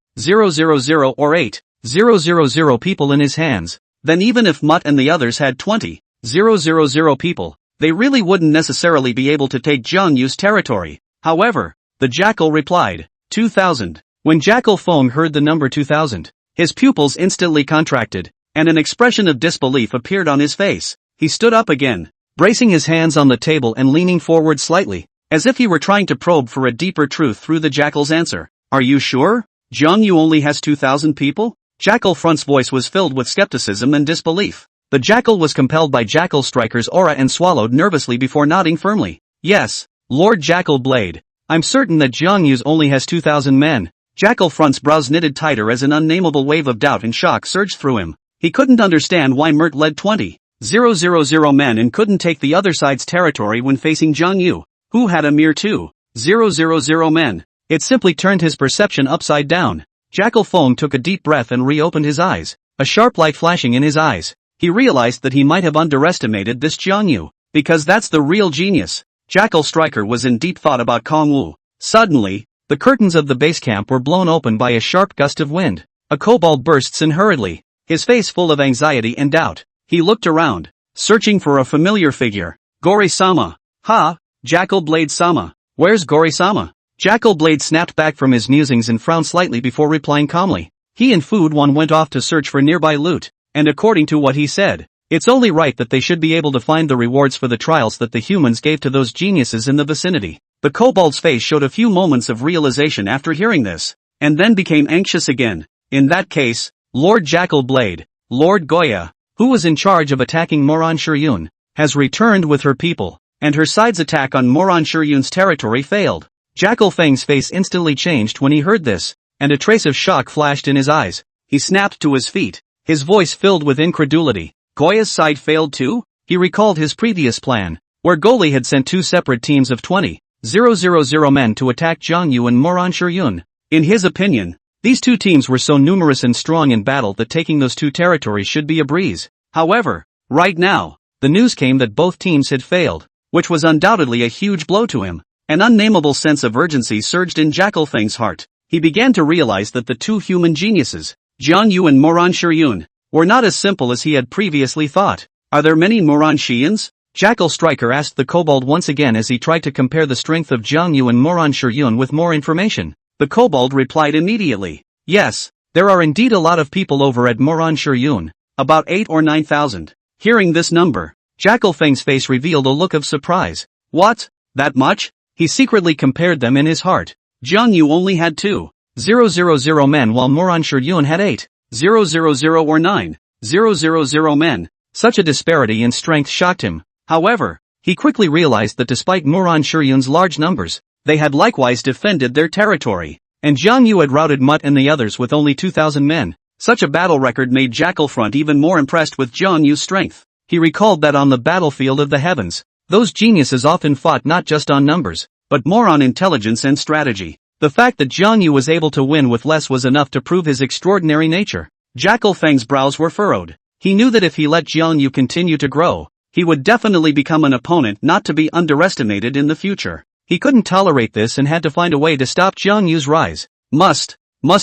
or 8,000 people in his hands, then even if Mutt and the others had 20,000 people, they really wouldn't necessarily be able to take Jiang Yu's territory. However, the Jackal replied, 2,000. When Jackal Feng heard the number 2,000, his pupils instantly contracted, and an expression of disbelief appeared on his face. He stood up again, bracing his hands on the table and leaning forward slightly, as if he were trying to probe for a deeper truth through the Jackal's answer. Are you sure? Jiang Yu only has 2,000 people? Jackal Front's voice was filled with skepticism and disbelief. The Jackal was compelled by Jackal Striker's aura and swallowed nervously before nodding firmly. Yes, Lord Jackal Blade. I'm certain that Jiang Yu's only has 2,000 men. Jackal Front's brows knitted tighter as an unnameable wave of doubt and shock surged through him. He couldn't understand why Mert led 20,000 men and couldn't take the other side's territory when facing Jiang Yu, who had a mere 2,000 men. It simply turned his perception upside down. Jackal Feng took a deep breath and reopened his eyes, a sharp light flashing in his eyes. He realized that he might have underestimated this Jiang Yu, because that's the real genius. Jackal Striker was in deep thought about Kong Wu. Suddenly, the curtains of the base camp were blown open by a sharp gust of wind. A kobold bursts in hurriedly, his face full of anxiety and doubt. He looked around, searching for a familiar figure. Gori-sama. Ha! Jackal Blade-sama. Where's Gori-sama? Jackal Blade snapped back from his musings and frowned slightly before replying calmly. He and Food One went off to search for nearby loot, and according to what he said, it's only right that they should be able to find the rewards for the trials that the humans gave to those geniuses in the vicinity. The kobold's face showed a few moments of realization after hearing this, and then became anxious again. In that case, Lord Jackal Blade, Lord Goya, who was in charge of attacking Moran Shiryun, has returned with her people, and her side's attack on Moran Shiryun's territory failed. Jackal Feng's face instantly changed when he heard this, and a trace of shock flashed in his eyes. He snapped to his feet, his voice filled with incredulity. Goya's side failed too? He recalled his previous plan, where Goli had sent two separate teams of 20,000 men to attack Jiang Yu and Moran Shiryun. In his opinion, these two teams were so numerous and strong in battle that taking those two territories should be a breeze. However, right now, the news came that both teams had failed, which was undoubtedly a huge blow to him. An unnameable sense of urgency surged in Jackal Feng's heart. He began to realize that the two human geniuses, Jiang Yu and Moran Shiryun, were not as simple as he had previously thought. Are there many Moran Shians? Jackal Striker asked the kobold once again as he tried to compare the strength of Jiang Yu and Moran Shiryun with more information. The kobold replied immediately. Yes, there are indeed a lot of people over at Moran Shiryun, about 8 or 9,000. Hearing this number, Jackal Feng's face revealed a look of surprise. What? That much? He secretly compared them in his heart. Jiang Yu only had 2,000 men while Moran Shiryun had 8,000 or 9,000 men. Such a disparity in strength shocked him. However, he quickly realized that despite Moran Shiryun's large numbers, they had likewise defended their territory, and Jiang Yu had routed Mutt and the others with only 2,000 men. Such a battle record made Jackal Front even more impressed with Jiang Yu's strength. He recalled that on the battlefield of the heavens, those geniuses often fought not just on numbers, but more on intelligence and strategy. The fact that Jiang Yu was able to win with less was enough to prove his extraordinary nature. Jackal Feng's brows were furrowed. He knew that if he let Jiang Yu continue to grow, he would definitely become an opponent not to be underestimated in the future. He couldn't tolerate this and had to find a way to stop Jiang Yu's rise. Must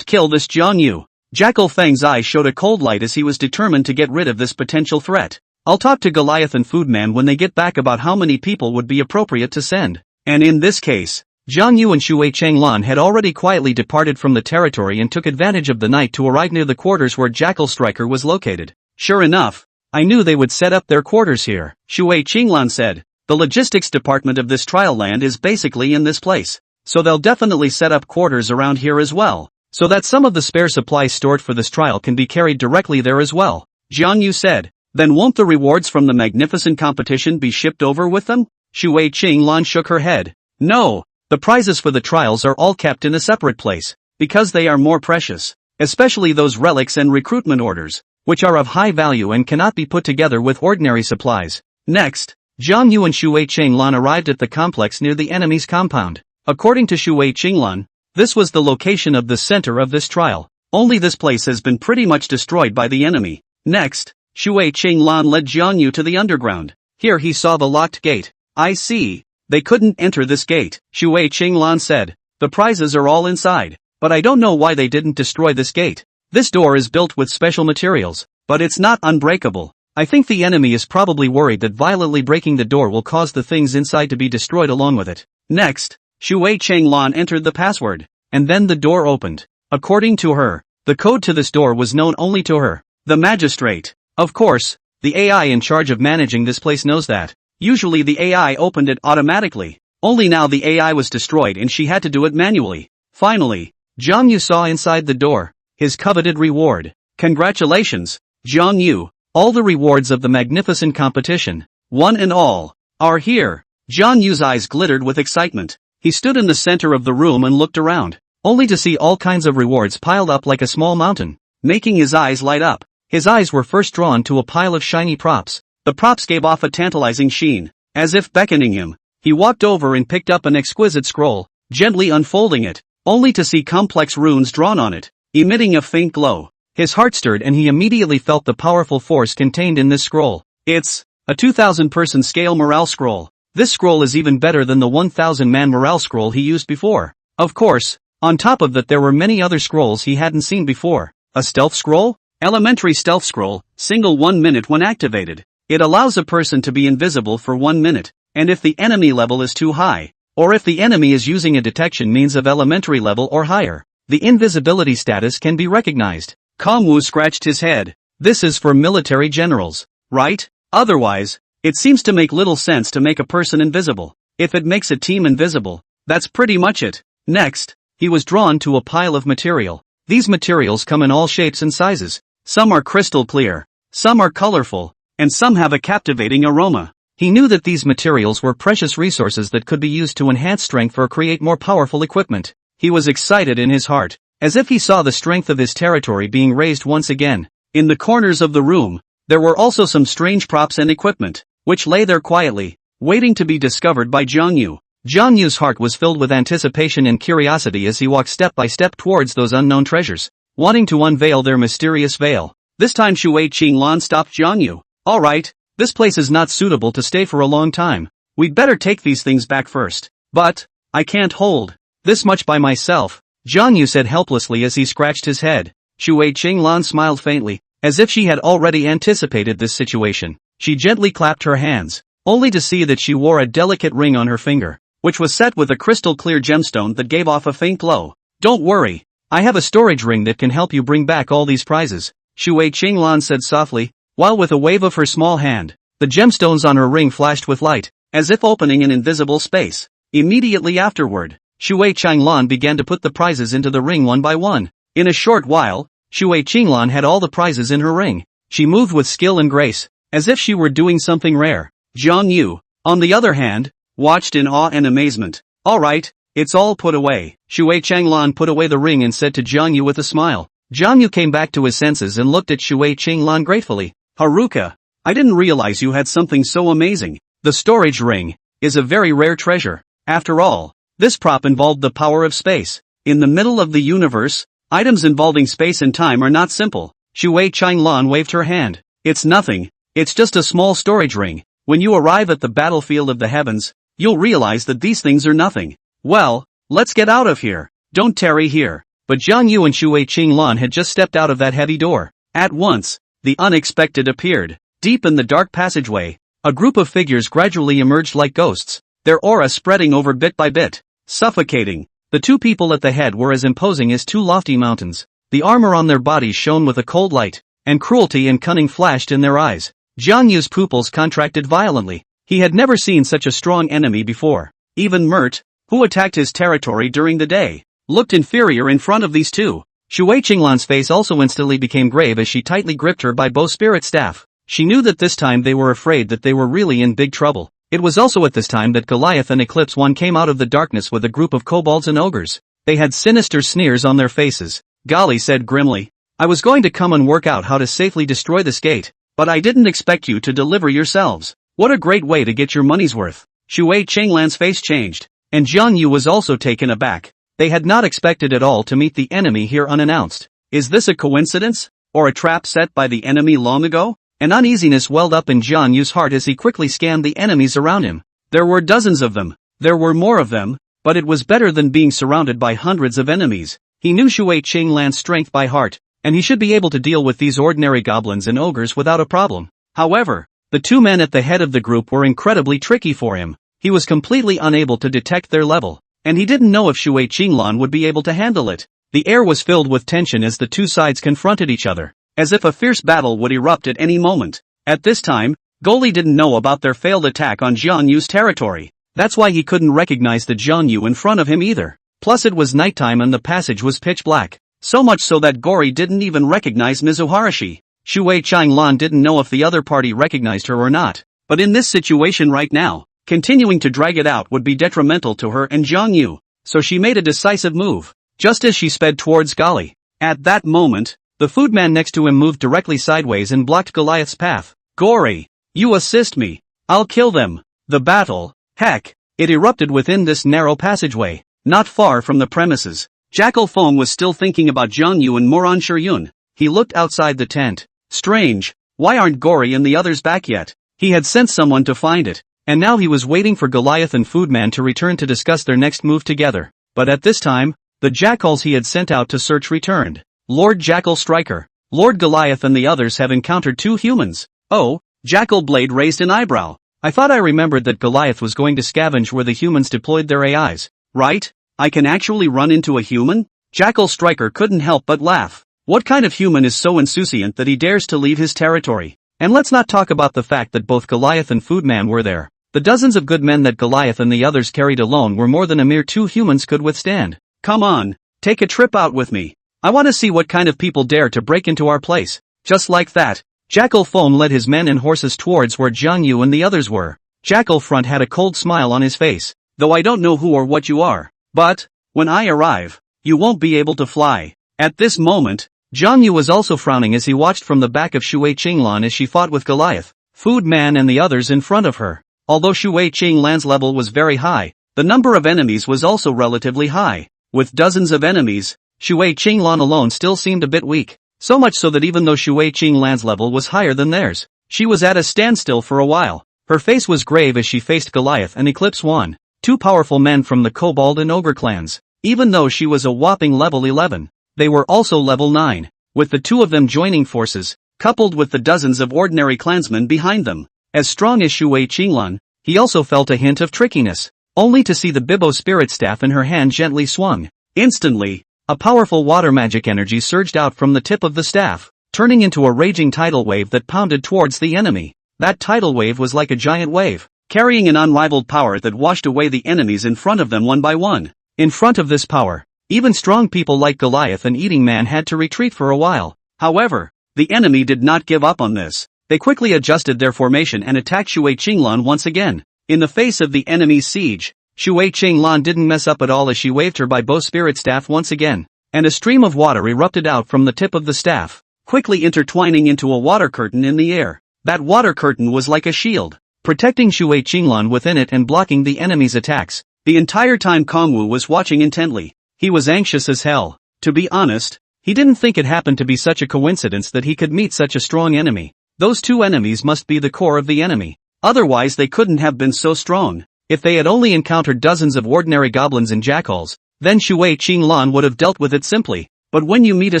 kill this Jiang Yu. Jackal Feng's eyes showed a cold light as he was determined to get rid of this potential threat. I'll talk to Goliath and Foodman when they get back about how many people would be appropriate to send. And in this case, Jiang Yu and Shui Changlan had already quietly departed from the territory and took advantage of the night to arrive near the quarters where Jackal Striker was located. Sure enough, I knew they would set up their quarters here, Shui Changlan said. The logistics department of this trial land is basically in this place, so they'll definitely set up quarters around here as well, so that some of the spare supplies stored for this trial can be carried directly there as well, Jiang Yu said. Then won't the rewards from the magnificent competition be shipped over with them? Shui Qinglan shook her head. No, the prizes for the trials are all kept in a separate place, because they are more precious, especially those relics and recruitment orders, which are of high value and cannot be put together with ordinary supplies. Next, Jiang Yu and Shui Qinglan arrived at the complex near the enemy's compound. According to Shui Qinglan, this was the location of the center of this trial. Only this place has been pretty much destroyed by the enemy. Next, Shui Qinglan led Jiang Yu to the underground. Here he saw the locked gate. I see. They couldn't enter this gate, Shui Qinglan said. The prizes are all inside, but I don't know why they didn't destroy this gate. This door is built with special materials, but it's not unbreakable. I think the enemy is probably worried that violently breaking the door will cause the things inside to be destroyed along with it. Next, Shui Changlan entered the password, and then the door opened. According to her, the code to this door was known only to her, the magistrate. Of course, the AI in charge of managing this place knows that. Usually the AI opened it automatically. Only now the AI was destroyed and she had to do it manually. Finally, Jiang Yu saw inside the door his coveted reward. Congratulations, Jiang Yu. All the rewards of the magnificent competition, one and all, are here. Jiang Yu's eyes glittered with excitement. He stood in the center of the room and looked around, only to see all kinds of rewards piled up like a small mountain, making his eyes light up. His eyes were first drawn to a pile of shiny props. The props gave off a tantalizing sheen, as if beckoning him. He walked over and picked up an exquisite scroll, gently unfolding it. only to see complex runes drawn on it, emitting a faint glow. His heart stirred and he immediately felt the powerful force contained in this scroll. It's a 2,000-person scale morale scroll. This scroll is even better than the 1,000-man morale scroll he used before. Of course, on top of that there were many other scrolls he hadn't seen before. A stealth scroll? Elementary stealth scroll, single 1 minute when activated. It allows a person to be invisible for 1 minute, and if the enemy level is too high, or if the enemy is using a detection means of elementary level or higher, the invisibility status can be recognized. Kongwu scratched his head. This is for military generals, right? Otherwise, it seems to make little sense to make a person invisible. If it makes a team invisible, that's pretty much it. Next, he was drawn to a pile of material. These materials come in all shapes and sizes. Some are crystal clear, some are colorful, and some have a captivating aroma. He knew that these materials were precious resources that could be used to enhance strength or create more powerful equipment. He was excited in his heart, as if he saw the strength of his territory being raised once again. In the corners of the room, there were also some strange props and equipment, which lay there quietly, waiting to be discovered by Jiang Yu. Jiang Yu's heart was filled with anticipation and curiosity as he walked step by step towards those unknown treasures, wanting to unveil their mysterious veil. This time Shui Qinglan stopped Jiang Yu. Alright, this place is not suitable to stay for a long time. We'd better take these things back first. But I can't hold this much by myself, Jiang Yu said helplessly as he scratched his head. Shui Qinglan smiled faintly, as if she had already anticipated this situation. She gently clapped her hands, only to see that she wore a delicate ring on her finger, which was set with a crystal-clear gemstone that gave off a faint glow. Don't worry, I have a storage ring that can help you bring back all these prizes, Shui Qinglan said softly, while with a wave of her small hand, the gemstones on her ring flashed with light, as if opening an invisible space. Immediately afterward, Shui Qinglan began to put the prizes into the ring one by one. In a short while, Shui Qinglan had all the prizes in her ring. She moved with skill and grace, as if she were doing something rare. Jiang Yu, on the other hand, watched in awe and amazement. Alright, it's all put away. Shui Qinglan put away the ring and said to Jiang Yu with a smile. Jiang Yu came back to his senses and looked at Shui Qinglan gratefully. Haruka, I didn't realize you had something so amazing. The storage ring is a very rare treasure. After all, this prop involved the power of space. In the middle of the universe, items involving space and time are not simple. Shui Qinglan waved her hand. It's nothing, it's just a small storage ring. When you arrive at the battlefield of the heavens, you'll realize that these things are nothing. Well, let's get out of here. Don't tarry here. But Jiang Yu and Shui Qinglan had just stepped out of that heavy door. At once, the unexpected appeared. Deep in the dark passageway, a group of figures gradually emerged like ghosts, their aura spreading over bit by bit, suffocating. The two people at the head were as imposing as two lofty mountains. The armor on their bodies shone with a cold light, and cruelty and cunning flashed in their eyes. Jiang Yu's pupils contracted violently. He had never seen such a strong enemy before. Even Mert, who attacked his territory during the day, looked inferior in front of these two. Shui Qinglan's face also instantly became grave as she tightly gripped her by bowspirit staff. She knew that this time they were afraid that they were really in big trouble. It was also at this time that Goliath and Eclipse One came out of the darkness with a group of kobolds and ogres. They had sinister sneers on their faces. Gali said grimly, I was going to come and work out how to safely destroy this gate, but I didn't expect you to deliver yourselves. What a great way to get your money's worth. Shui Qinglan's face changed, and Jiang Yu was also taken aback. They had not expected at all to meet the enemy here unannounced. Is this a coincidence, or a trap set by the enemy long ago? An uneasiness welled up in Jiang Yu's heart as he quickly scanned the enemies around him. There were dozens of them. There were more of them, but it was better than being surrounded by hundreds of enemies. He knew Shui Qinglan's strength by heart, and he should be able to deal with these ordinary goblins and ogres without a problem. However, the two men at the head of the group were incredibly tricky for him. He was completely unable to detect their level, and he didn't know if Shui Qinglan would be able to handle it. The air was filled with tension as the two sides confronted each other, as if a fierce battle would erupt at any moment. At this time, Goli didn't know about their failed attack on Jiang Yu's territory. That's why he couldn't recognize the Jiang Yu in front of him either. Plus it was nighttime and the passage was pitch black. So much so that Gori didn't even recognize Mizuharashi. Shui Qinglan didn't know if the other party recognized her or not. But in this situation right now, continuing to drag it out would be detrimental to her and Jiang Yu. So she made a decisive move, just as she sped towards Gali. At that moment, the foodman next to him moved directly sideways and blocked Goliath's path. Gori, you assist me. I'll kill them. The battle, heck, it erupted within this narrow passageway, not far from the premises. Jackal Feng was still thinking about Jiang Yu and Moran Shiryun. He looked outside the tent. Strange, why aren't Gory and the others back yet? He had sent someone to find it, and now he was waiting for Goliath and Foodman to return to discuss their next move together. But at this time, the jackals he had sent out to search returned. Lord Jackal Striker, Lord Goliath and the others have encountered 2 humans. Oh, Jackal Blade raised an eyebrow. I thought I remembered that Goliath was going to scavenge where the humans deployed their AIs, right? I can actually run into a human? Jackal Striker couldn't help but laugh. What kind of human is so insouciant that he dares to leave his territory? And let's not talk about the fact that both Goliath and Foodman were there. The dozens of good men that Goliath and the others carried alone were more than a mere 2 humans could withstand. Come on, take a trip out with me. I want to see what kind of people dare to break into our place. Just like that, Jackal Foam led his men and horses towards where Jiang Yu and the others were. Jackal Front had a cold smile on his face. Though I don't know who or what you are. But, when I arrive, you won't be able to fly. At this moment, Jiang Yu was also frowning as he watched from the back of Shui Qinglan as she fought with Goliath, Food Man and the others in front of her. Although Shui Qinglan's level was very high, the number of enemies was also relatively high. With dozens of enemies, Shui Qinglan alone still seemed a bit weak. So much so that even though Shui Qinglan's level was higher than theirs, she was at a standstill for a while. Her face was grave as she faced Goliath and Eclipse One, 2 powerful men from the Kobold and Ogre clans. Even though she was a whopping level 11, they were also level 9, with the 2 of them joining forces, coupled with the dozens of ordinary clansmen behind them. As strong as Shui Qinglan, he also felt a hint of trickiness, only to see the Bibbo spirit staff in her hand gently swung. Instantly, a powerful water magic energy surged out from the tip of the staff, turning into a raging tidal wave that pounded towards the enemy. That tidal wave was like a giant wave, carrying an unrivaled power that washed away the enemies in front of them one by one. In front of this power, even strong people like Goliath and Eating Man had to retreat for a while. However, the enemy did not give up on this. They quickly adjusted their formation and attacked Shui Qinglan once again. In the face of the enemy's siege, Shui Qinglan didn't mess up at all as she waved her Baibo spirit staff once again, and a stream of water erupted out from the tip of the staff, quickly intertwining into a water curtain in the air. That water curtain was like a shield, protecting Shui Qinglan within it and blocking the enemy's attacks. The entire time Kongwu was watching intently. He was anxious as hell. To be honest, he didn't think it happened to be such a coincidence that he could meet such a strong enemy. Those 2 enemies must be the core of the enemy. Otherwise they couldn't have been so strong. If they had only encountered dozens of ordinary goblins and jackals, then Shui Qinglan would have dealt with it simply. But when you meet a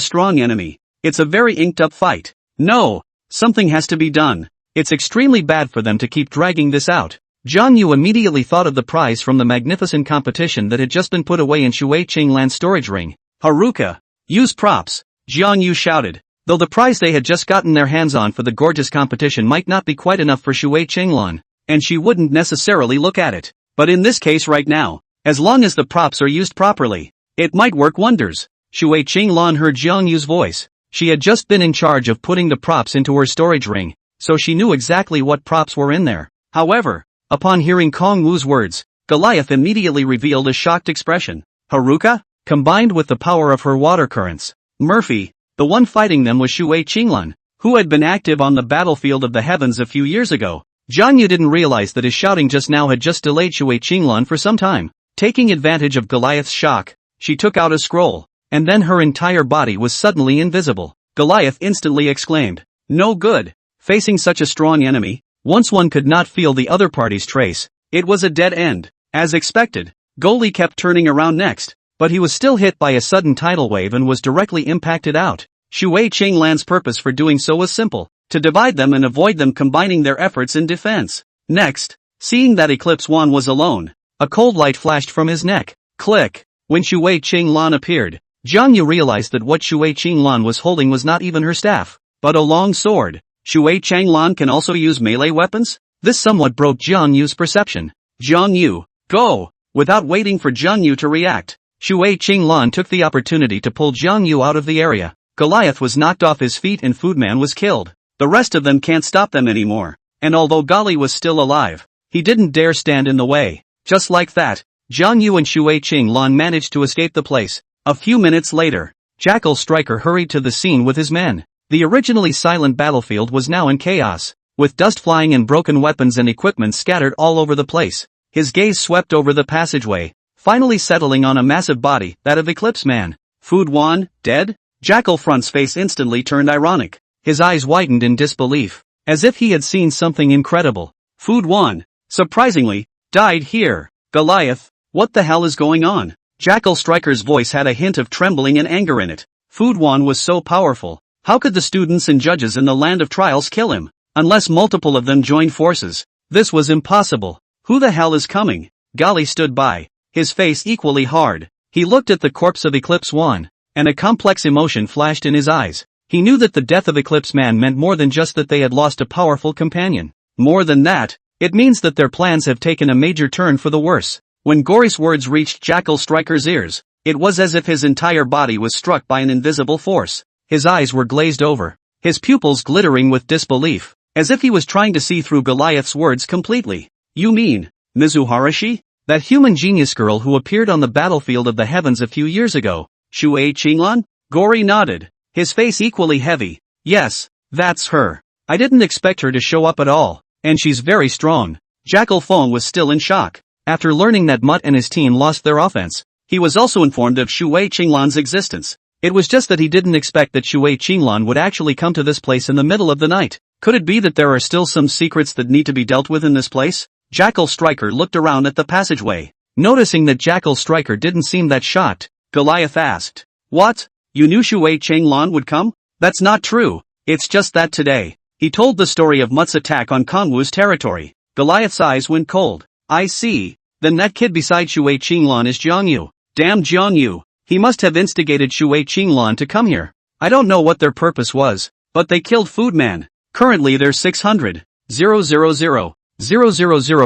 strong enemy, it's a very inked up fight. No, something has to be done. It's extremely bad for them to keep dragging this out. Jiang Yu immediately thought of the prize from the magnificent competition that had just been put away in Shui Qinglan's storage ring. Haruka, use props, Jiang Yu shouted. Though the prize they had just gotten their hands on for the gorgeous competition might not be quite enough for Shui Qinglan, and she wouldn't necessarily look at it. But in this case right now, as long as the props are used properly, it might work wonders. Shui Qinglan heard Jiang Yu's voice. She had just been in charge of putting the props into her storage ring, so she knew exactly what props were in there. However, upon hearing Kong Wu's words, Goliath immediately revealed a shocked expression. Haruka? Combined with the power of her water currents. Murphy, the one fighting them was Shui Qinglan, who had been active on the battlefield of the heavens a few years ago. Jiang Yu didn't realize that his shouting just now had just delayed Shui Qinglan for some time. Taking advantage of Goliath's shock, she took out a scroll, and then her entire body was suddenly invisible. Goliath instantly exclaimed, "No good." Facing such a strong enemy, once one could not feel the other party's trace, it was a dead end. As expected, Goli kept turning around next, but he was still hit by a sudden tidal wave and was directly impacted out. Shui Qinglan's purpose for doing so was simple, to divide them and avoid them combining their efforts in defense. Next, seeing that Eclipse One was alone, a cold light flashed from his neck. Click! When Shui Qinglan appeared, Jiang Yu realized that what Shui Qinglan was holding was not even her staff, but a long sword. Shui Qinglan can also use melee weapons? This somewhat broke Jiang Yu's perception. Jiang Yu, go! Without waiting for Jiang Yu to react, Shui Qinglan took the opportunity to pull Jiang Yu out of the area. Goliath was knocked off his feet and Foodman was killed. The rest of them can't stop them anymore. And although Gali was still alive, he didn't dare stand in the way. Just like that, Jiang Yu and Shui Qinglan managed to escape the place. A few minutes later, Jackal Striker hurried to the scene with his men. The originally silent battlefield was now in chaos, with dust flying and broken weapons and equipment scattered all over the place. His gaze swept over the passageway, finally settling on a massive body, that of Eclipse Man. Fu Duan, dead? Jackal Front's face instantly turned ironic. His eyes widened in disbelief, as if he had seen something incredible. Fu Duan, surprisingly, died here. Goliath, what the hell is going on? Jackal Striker's voice had a hint of trembling and anger in it. Fu Duan was so powerful. How could the students and judges in the land of trials kill him? Unless multiple of them joined forces. This was impossible. Who the hell is coming? Gali stood by, his face equally hard. He looked at the corpse of Eclipse Wan, and a complex emotion flashed in his eyes. He knew that the death of Eclipse Man meant more than just that they had lost a powerful companion. More than that, it means that their plans have taken a major turn for the worse. When Gory's words reached Jackal Striker's ears, it was as if his entire body was struck by an invisible force. His eyes were glazed over, his pupils glittering with disbelief, as if he was trying to see through Goliath's words completely. You mean, Mizuharashi? That human genius girl who appeared on the battlefield of the heavens a few years ago? Shui Qinglan? Gory nodded, his face equally heavy. Yes, that's her. I didn't expect her to show up at all, and she's very strong. Jackal Feng was still in shock. After learning that Mutt and his team lost their offense, he was also informed of Shui Qinglan's existence. It was just that he didn't expect that Shui Qinglan would actually come to this place in the middle of the night. Could it be that there are still some secrets that need to be dealt with in this place? Jackal Striker looked around at the passageway. Noticing that Jackal Striker didn't seem that shocked, Goliath asked, "What? You knew Shui Qinglan would come?" "That's not true. It's just that today." He told the story of Mutt's attack on Kongwu's territory. Goliath's eyes went cold. "I see. Then that kid beside Shui Qinglan is Jiang Yu. Damn Jiang Yu. He must have instigated Shui Qinglan to come here. I don't know what their purpose was, but they killed Food Man. Currently there's 600,000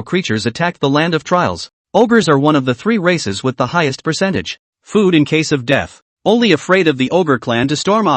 creatures attacked the land of trials. Ogres are one of the 3 races with the highest percentage. Food in case of death. Only afraid of the Ogre clan to storm.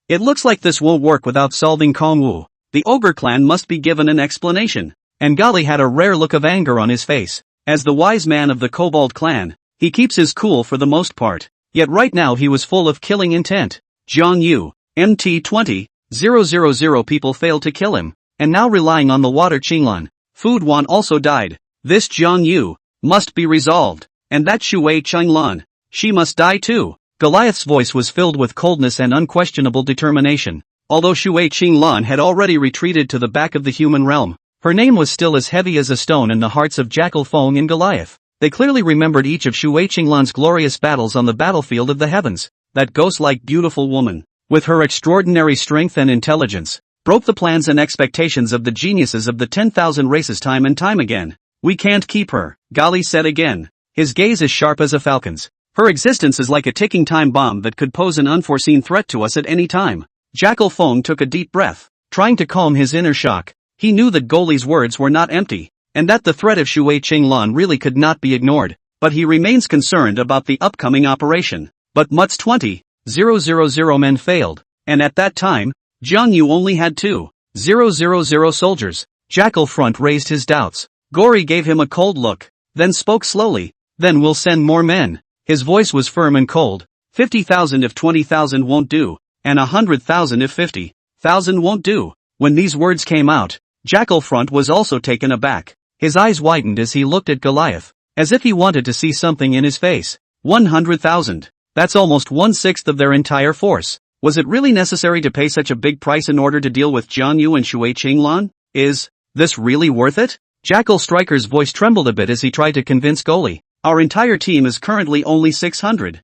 It looks like this won't work without solving Kongwu. The Ogre clan must be given an explanation." And Gali had a rare look of anger on his face. As the wise man of the Kobold clan, he keeps his cool for the most part. Yet right now he was full of killing intent. Jiang Yu, MT-20,000 people failed to kill him, and now relying on the water Qinglan. Fu Duan also died. This Jiang Yu must be resolved. And that Shui Qinglan, she must die too. Goliath's voice was filled with coldness and unquestionable determination. Although Shui Qinglan had already retreated to the back of the human realm, her name was still as heavy as a stone in the hearts of Jackal Feng and Goliath. They clearly remembered each of Shui Qinglan's glorious battles on the battlefield of the heavens. That ghost-like beautiful woman, with her extraordinary strength and intelligence, broke the plans and expectations of the geniuses of the 10,000 races time and time again. "We can't keep her," Gali said again, his gaze as sharp as a falcon's. "Her existence is like a ticking time bomb that could pose an unforeseen threat to us at any time." Jackal Feng took a deep breath, trying to calm his inner shock. He knew that Goli's words were not empty, and that the threat of Shui Qinglan really could not be ignored, but he remains concerned about the upcoming operation. But Mutt's 20,000 men failed, and at that time, Jiang Yu only had 2,000 soldiers. Jackal Front raised his doubts. Gory gave him a cold look, then spoke slowly. "Then we'll send more men." His voice was firm and cold. 50,000 if 20,000 won't do, and 100,000 if 50,000 won't do. When these words came out, Jackal Front was also taken aback. His eyes widened as he looked at Goliath, as if he wanted to see something in his face. 100,000. That's almost 1/6 of their entire force. Was it really necessary to pay such a big price in order to deal with Jiang Yu and Shui Qinglan? Is this really worth it? Jackal Striker's voice trembled a bit as he tried to convince Goli. "Our entire team is currently only 600,000.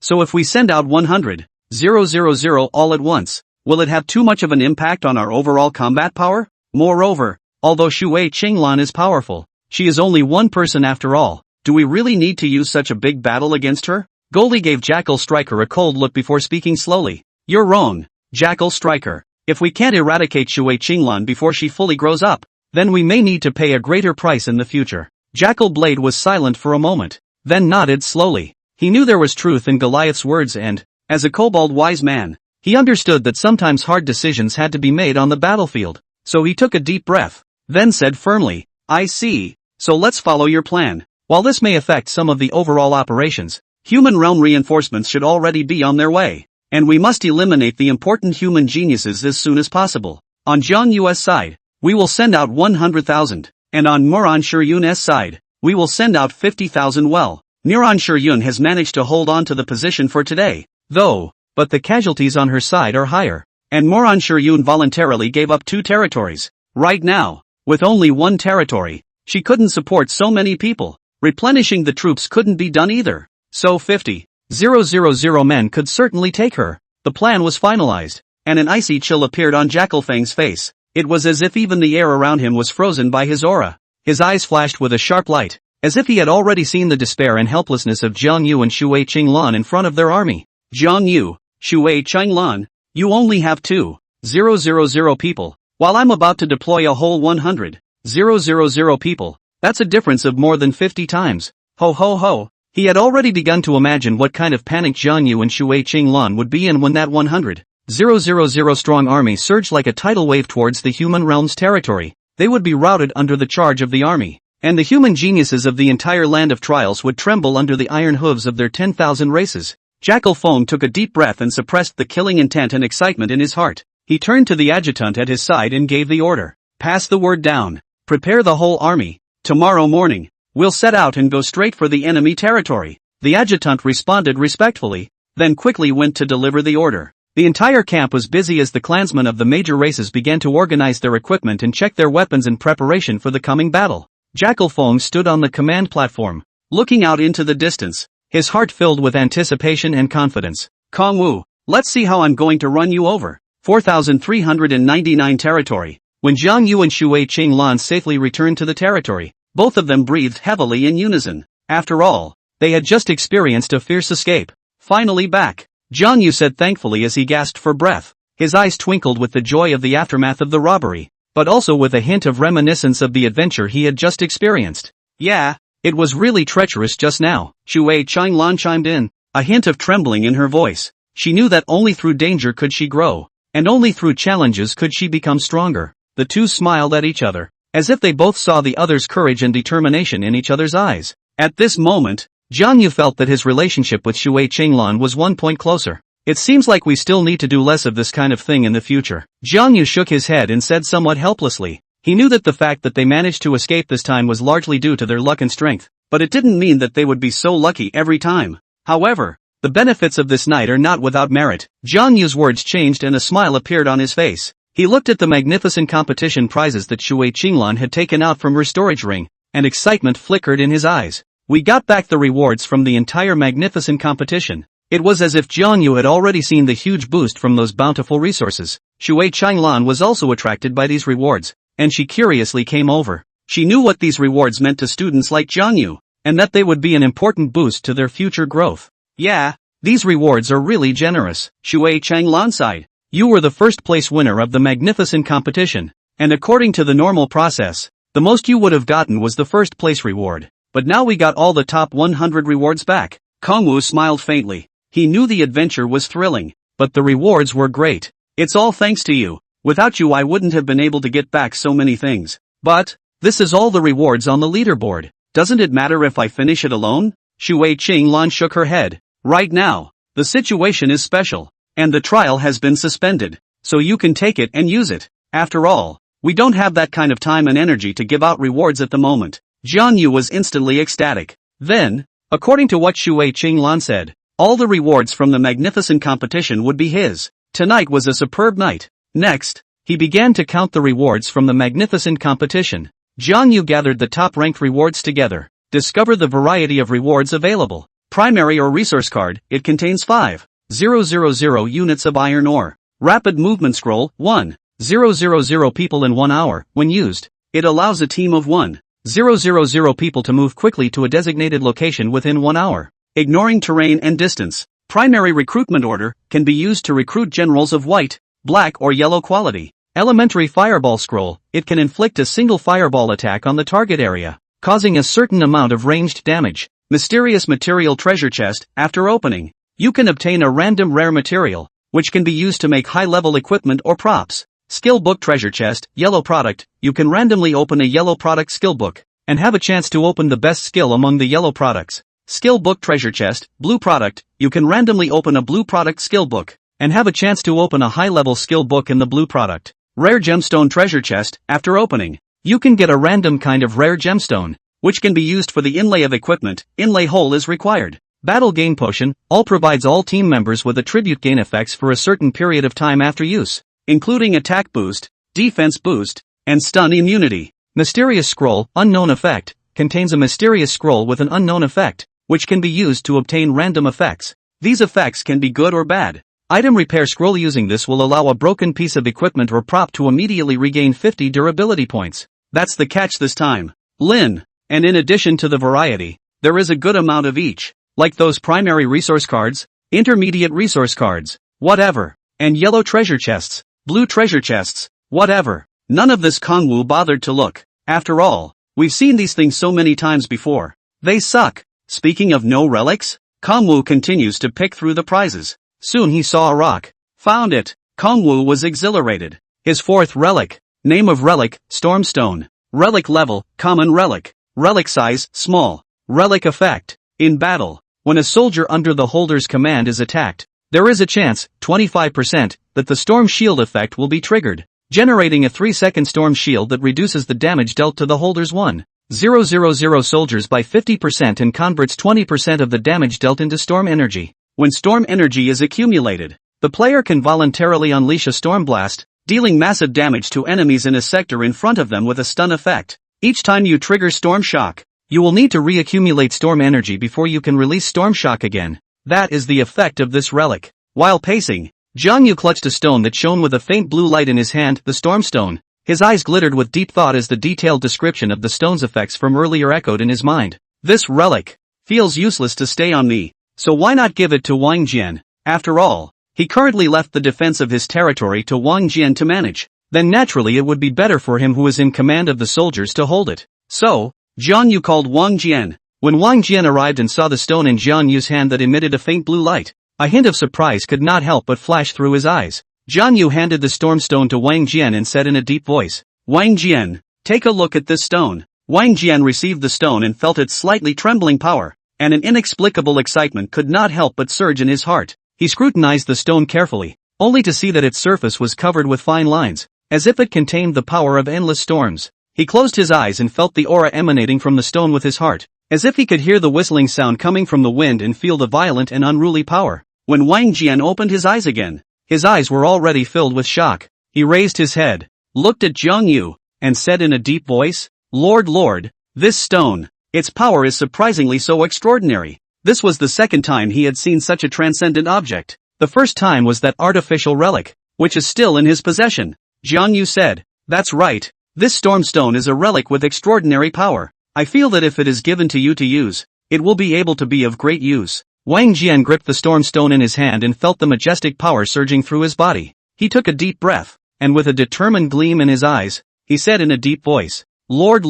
So if we send out 100,000 all at once, will it have too much of an impact on our overall combat power? Moreover, although Shui Qinglan is powerful, she is only one person after all. Do we really need to use such a big battle against her?" Goldie gave Jackal Striker a cold look before speaking slowly. "You're wrong, Jackal Striker. If we can't eradicate Shui Qinglan before she fully grows up, then we may need to pay a greater price in the future." Jackal Blade was silent for a moment, then nodded slowly. He knew there was truth in Goliath's words and, as a kobold wise man, he understood that sometimes hard decisions had to be made on the battlefield. So he took a deep breath, then said firmly, "I see. So let's follow your plan. While this may affect some of the overall operations, human realm reinforcements should already be on their way, and we must eliminate the important human geniuses as soon as possible. On Jiang Yu's side, we will send out 100,000, and on Muran Shiryun's side, we will send out 50,000 well. Neuron Yun has managed to hold on to the position for today, though, but the casualties on her side are higher. And Moron Yun voluntarily gave up 2 territories. Right now, with only 1 territory, she couldn't support so many people. Replenishing the troops couldn't be done either. So 50,000 men could certainly take her. The plan was finalized, and an icy chill appeared on Jackal Fang's face. It was as if even the air around him was frozen by his aura. His eyes flashed with a sharp light, as if he had already seen the despair and helplessness of Jiang Yu and Shui Qinglan in front of their army. Jiang Yu, Shui Qinglan, you only have 2,000 people, while I'm about to deploy a whole 100,000 people. That's a difference of more than 50 times. Ho ho ho. He had already begun to imagine what kind of panic Jiang Yu and Shui Qinglan would be in when that 100,000 strong army surged like a tidal wave towards the human realm's territory. They would be routed under the charge of the army, and the human geniuses of the entire land of trials would tremble under the iron hooves of their 10,000 races. Jackal Feng took a deep breath and suppressed the killing intent and excitement in his heart. He turned to the adjutant at his side and gave the order. Pass the word down. Prepare the whole army. Tomorrow morning, we'll set out and go straight for the enemy territory. The adjutant responded respectfully, then quickly went to deliver the order. The entire camp was busy as the clansmen of the major races began to organize their equipment and check their weapons in preparation for the coming battle. Jackal Feng stood on the command platform, looking out into the distance, his heart filled with anticipation and confidence. Kong Wu, let's see how I'm going to run you over. 4,399 territory. When Zhang Yu and Shui Qinglan safely returned to the territory, both of them breathed heavily in unison. After all, they had just experienced a fierce escape. Finally back, Zhang Yu said thankfully as he gasped for breath. His eyes twinkled with the joy of the aftermath of the robbery, but also with a hint of reminiscence of the adventure he had just experienced. Yeah, it was really treacherous just now, Shui Qinglan chimed in, a hint of trembling in her voice. She knew that only through danger could she grow, and only through challenges could she become stronger. The two smiled at each other, as if they both saw the other's courage and determination in each other's eyes. At this moment, Jiang Yu felt that his relationship with Shui Qinglan was 1 point closer. It seems like we still need to do less of this kind of thing in the future. Jiang Yu shook his head and said somewhat helplessly. He knew that the fact that they managed to escape this time was largely due to their luck and strength, but it didn't mean that they would be so lucky every time. However, the benefits of this night are not without merit. Jiang Yu's words changed and a smile appeared on his face. He looked at the magnificent competition prizes that Shui Qinglan had taken out from her storage ring, and excitement flickered in his eyes. We got back the rewards from the entire magnificent competition. It was as if Jiang Yu had already seen the huge boost from those bountiful resources. Shui Qinglan was also attracted by these rewards, and she curiously came over. She knew what these rewards meant to students like Jiang Yu, and that they would be an important boost to their future growth. Yeah, these rewards are really generous, Shui Qinglan sighed. You were the first place winner of the magnificent competition, and according to the normal process, the most you would have gotten was the first place reward. But now we got all the top 100 rewards back. Kong Wu smiled faintly. He knew the adventure was thrilling, but the rewards were great. It's all thanks to you. Without you I wouldn't have been able to get back so many things. But, this is all the rewards on the leaderboard. Doesn't it matter if I finish it alone? Shui Qinglan shook her head. Right now, the situation is special, and the trial has been suspended, so you can take it and use it. After all, we don't have that kind of time and energy to give out rewards at the moment. Jiang Yu was instantly ecstatic. Then, according to what Shui Qinglan said, all the rewards from the magnificent competition would be his. Tonight was a superb night. Next, he began to count the rewards from the magnificent competition. Jiang Yu gathered the top-ranked rewards together. Discover the variety of rewards available. Primary or resource card, it contains 5,000 units of iron ore. Rapid movement scroll, 1,000 people in 1 hour. When used, it allows a team of 1,000 people to move quickly to a designated location within 1 hour. Ignoring terrain and distance. Primary recruitment order, can be used to recruit generals of white, black or yellow quality. Elementary fireball scroll, it can inflict a single fireball attack on the target area, causing a certain amount of ranged damage. Mysterious material treasure chest, after opening, you can obtain a random rare material, which can be used to make high-level equipment or props. Skill book treasure chest, yellow product, you can randomly open a yellow product skill book, and have a chance to open the best skill among the yellow products. Skill book treasure chest, blue product, you can randomly open a blue product skill book, and have a chance to open a high-level skill book in the blue product. Rare gemstone treasure chest, after opening, you can get a random kind of rare gemstone. which can be used for the inlay of equipment. Inlay hole is required. Battle Gain Potion, all provides all team members with attribute gain effects for a certain period of time after use, including attack boost, defense boost, and stun immunity. Mysterious Scroll, unknown effect, contains a mysterious scroll with an unknown effect, which can be used to obtain random effects. These effects can be good or bad. Item Repair Scroll. Using this will allow a broken piece of equipment or prop to immediately regain 50 durability points. That's the catch this time. Lin. And in addition to the variety, there is a good amount of each, like those primary resource cards, intermediate resource cards, whatever, and yellow treasure chests, blue treasure chests, whatever. None of this Kongwu bothered to look. After all, we've seen these things so many times before. They suck. Speaking of no relics, Kongwu continues to pick through the prizes. Soon he saw a rock. Found it. Kongwu was exhilarated. His fourth relic. Name of relic, Stormstone. Relic level, common relic. Relic size, small. Relic effect. In battle, when a soldier under the holder's command is attacked, there is a chance, 25%, that the storm shield effect will be triggered, generating a 3-second storm shield that reduces the damage dealt to the holder's 1,000 soldiers by 50% and converts 20% of the damage dealt into storm energy. When storm energy is accumulated, the player can voluntarily unleash a storm blast, dealing massive damage to enemies in a sector in front of them with a stun effect. Each time you trigger Storm Shock, you will need to reaccumulate storm energy before you can release Storm Shock again. That is the effect of this relic. While pacing, Jiang Yu clutched a stone that shone with a faint blue light in his hand, the Storm Stone. His eyes glittered with deep thought as the detailed description of the stone's effects from earlier echoed in his mind. This relic feels useless to stay on me, so why not give it to Wang Jian? After all, he currently left the defense of his territory to Wang Jian to manage. Then naturally it would be better for him who is in command of the soldiers to hold it. So, Jiang Yu called Wang Jian. When Wang Jian arrived and saw the stone in Jiang Yu's hand that emitted a faint blue light, a hint of surprise could not help but flash through his eyes. Jiang Yu handed the storm stone to Wang Jian and said in a deep voice, "Wang Jian, take a look at this stone." Wang Jian received the stone and felt its slightly trembling power, and an inexplicable excitement could not help but surge in his heart. He scrutinized the stone carefully, only to see that its surface was covered with fine lines, as if it contained the power of endless storms. He closed his eyes and felt the aura emanating from the stone with his heart, as if he could hear the whistling sound coming from the wind and feel the violent and unruly power. When Wang Jian opened his eyes again, his eyes were already filled with shock. He raised his head, looked at Jiang Yu, and said in a deep voice, Lord, this stone, its power is surprisingly so extraordinary." This was the second time he had seen such a transcendent object. The first time was that artificial relic, which is still in his possession. Jiang Yu said, "That's right, this stormstone is a relic with extraordinary power. I feel that if it is given to you to use, it will be able to be of great use." Wang Jian gripped the stormstone in his hand and felt the majestic power surging through his body. He took a deep breath, and with a determined gleam in his eyes, he said in a deep voice, Lord,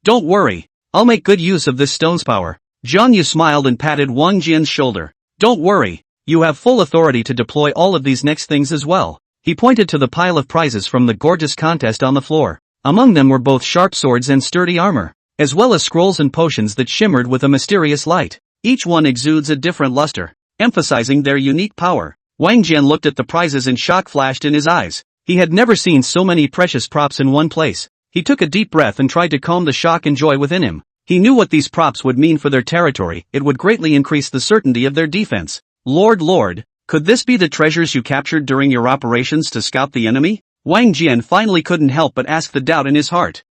don't worry, I'll make good use of this stone's power." Jiang Yu smiled and patted Wang Jian's shoulder. "Don't worry, you have full authority to deploy all of these next things as well." He pointed to the pile of prizes from the gorgeous contest on the floor. Among them were both sharp swords and sturdy armor, as well as scrolls and potions that shimmered with a mysterious light. Each one exudes a different luster, emphasizing their unique power. Wang Jian looked at the prizes and shock flashed in his eyes. He had never seen so many precious props in one place. He took a deep breath and tried to calm the shock and joy within him. He knew what these props would mean for their territory. It would greatly increase the certainty of their defense. Lord, could this be the treasures you captured during your operations to scout the enemy?" Wang Jian finally couldn't help but ask the doubt in his heart.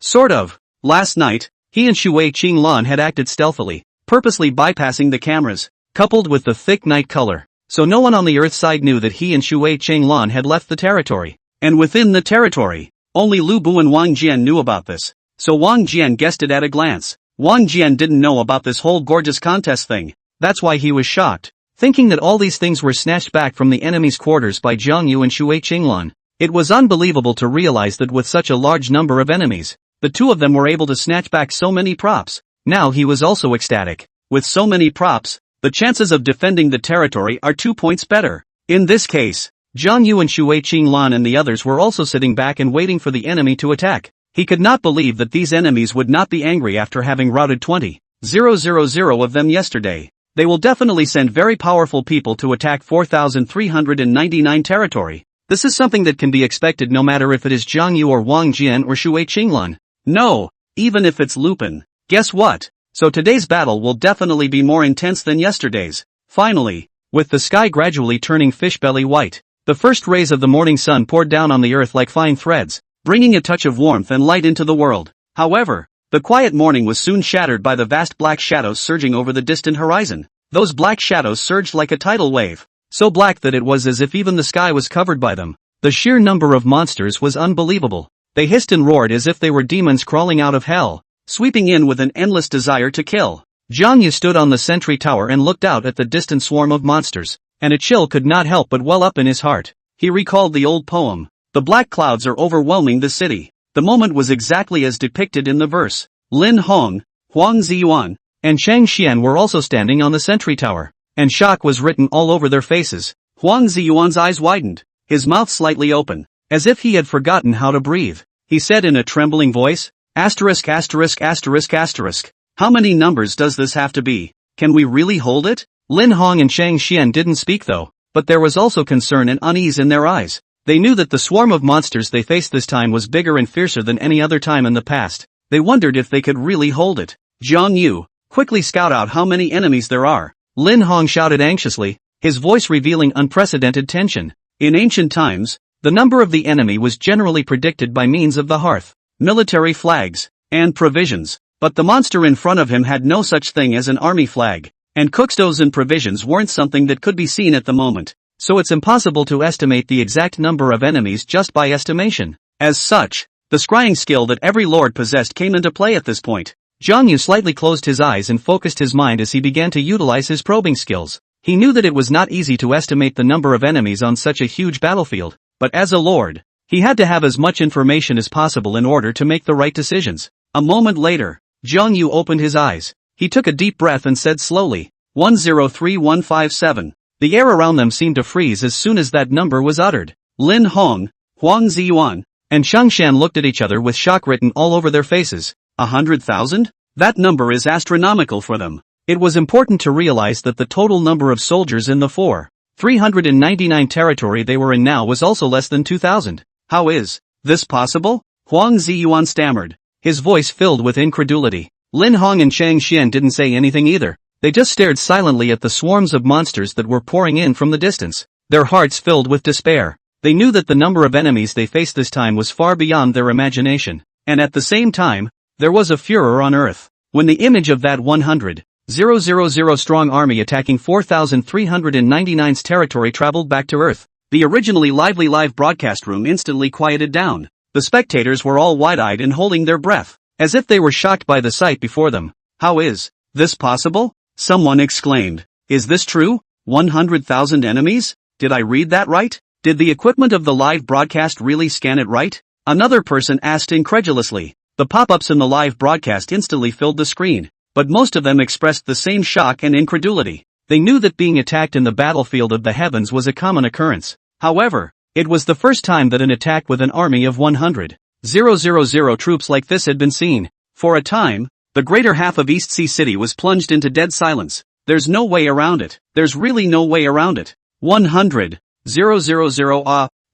Sort of. Last night, he and Shui Qinglan had acted stealthily, purposely bypassing the cameras, coupled with the thick night color, so no one on the Earth side knew that he and Shui Qinglan had left the territory. And within the territory, only Lubu and Wang Jian knew about this. So Wang Jian guessed it at a glance. Wang Jian didn't know about this whole gorgeous contest thing. That's why he was shocked, thinking that all these things were snatched back from the enemy's quarters by Jiang Yu and Shui Qinglan. It was unbelievable to realize that with such a large number of enemies, the two of them were able to snatch back so many props. Now he was also ecstatic. With so many props, the chances of defending the territory are 2 points better. In this case, Jiang Yu and Shui Qinglan and the others were also sitting back and waiting for the enemy to attack. He could not believe that these enemies would not be angry after having routed 20,000 of them yesterday. They will definitely send very powerful people to attack 4,399 territory. This is something that can be expected no matter if it is Jiang Yu or Wang Jian or Shui Qinglan. No, even if it's Lupin. Guess what? So today's battle will definitely be more intense than yesterday's. Finally, with the sky gradually turning fish-belly white, the first rays of the morning sun poured down on the earth like fine threads, bringing a touch of warmth and light into the world. However, the quiet morning was soon shattered by the vast black shadows surging over the distant horizon. Those black shadows surged like a tidal wave, so black that it was as if even the sky was covered by them. The sheer number of monsters was unbelievable. They hissed and roared as if they were demons crawling out of hell, sweeping in with an endless desire to kill. Jiang Yu stood on the sentry tower and looked out at the distant swarm of monsters, and a chill could not help but well up in his heart. He recalled the old poem, "The black clouds are overwhelming the city." The moment was exactly as depicted in the verse. Lin Hong, Huang Ziyuan, and Shang Xian were also standing on the sentry tower, and shock was written all over their faces. Huang Ziyuan's eyes widened, his mouth slightly open, as if he had forgotten how to breathe. He said in a trembling voice, asterisk asterisk asterisk asterisk. How many numbers does this have to be? Can we really hold it? Lin Hong and Shang Xian didn't speak though, but there was also concern and unease in their eyes. They knew that the swarm of monsters they faced this time was bigger and fiercer than any other time in the past. They wondered if they could really hold it. Jiang Yu, quickly scout out how many enemies there are. Lin Hong shouted anxiously, his voice revealing unprecedented tension. In ancient times, the number of the enemy was generally predicted by means of the hearth, military flags, and provisions. But the monster in front of him had no such thing as an army flag, and cookstoves and provisions weren't something that could be seen at the moment. So it's impossible to estimate the exact number of enemies just by estimation. As such, the scrying skill that every lord possessed came into play at this point. Zhang Yu slightly closed his eyes and focused his mind as he began to utilize his probing skills. He knew that it was not easy to estimate the number of enemies on such a huge battlefield, but as a lord, he had to have as much information as possible in order to make the right decisions. A moment later, Jiang Yu opened his eyes. He took a deep breath and said slowly, 103157. The air around them seemed to freeze as soon as that number was uttered. Lin Hong, Huang Ziyuan, and Shang Xian looked at each other with shock written all over their faces. 100,000? That number is astronomical for them. It was important to realize that the total number of soldiers in the 399 territory they were in now was also less than 2,000. How is this possible? Huang Ziyuan stammered, his voice filled with incredulity. Lin Hong and Shang Xian didn't say anything either. They just stared silently at the swarms of monsters that were pouring in from the distance, their hearts filled with despair. They knew that the number of enemies they faced this time was far beyond their imagination, and at the same time, there was a furor on Earth. When the image of that 100,000 strong army attacking 4,399's territory traveled back to Earth, the originally lively live broadcast room instantly quieted down. The spectators were all wide-eyed and holding their breath, as if they were shocked by the sight before them. How is this possible? Someone exclaimed. Is this true? 100,000 enemies? Did I read that right? Did the equipment of the live broadcast really scan it right? Another person asked incredulously. The pop-ups in the live broadcast instantly filled the screen, but most of them expressed the same shock and incredulity. They knew that being attacked in the battlefield of the heavens was a common occurrence. However, it was the first time that an attack with an army of 100,000 troops like this had been seen. For a time, the greater half of East Sea City was plunged into dead silence. There's no way around it. There's really no way around it. 100,000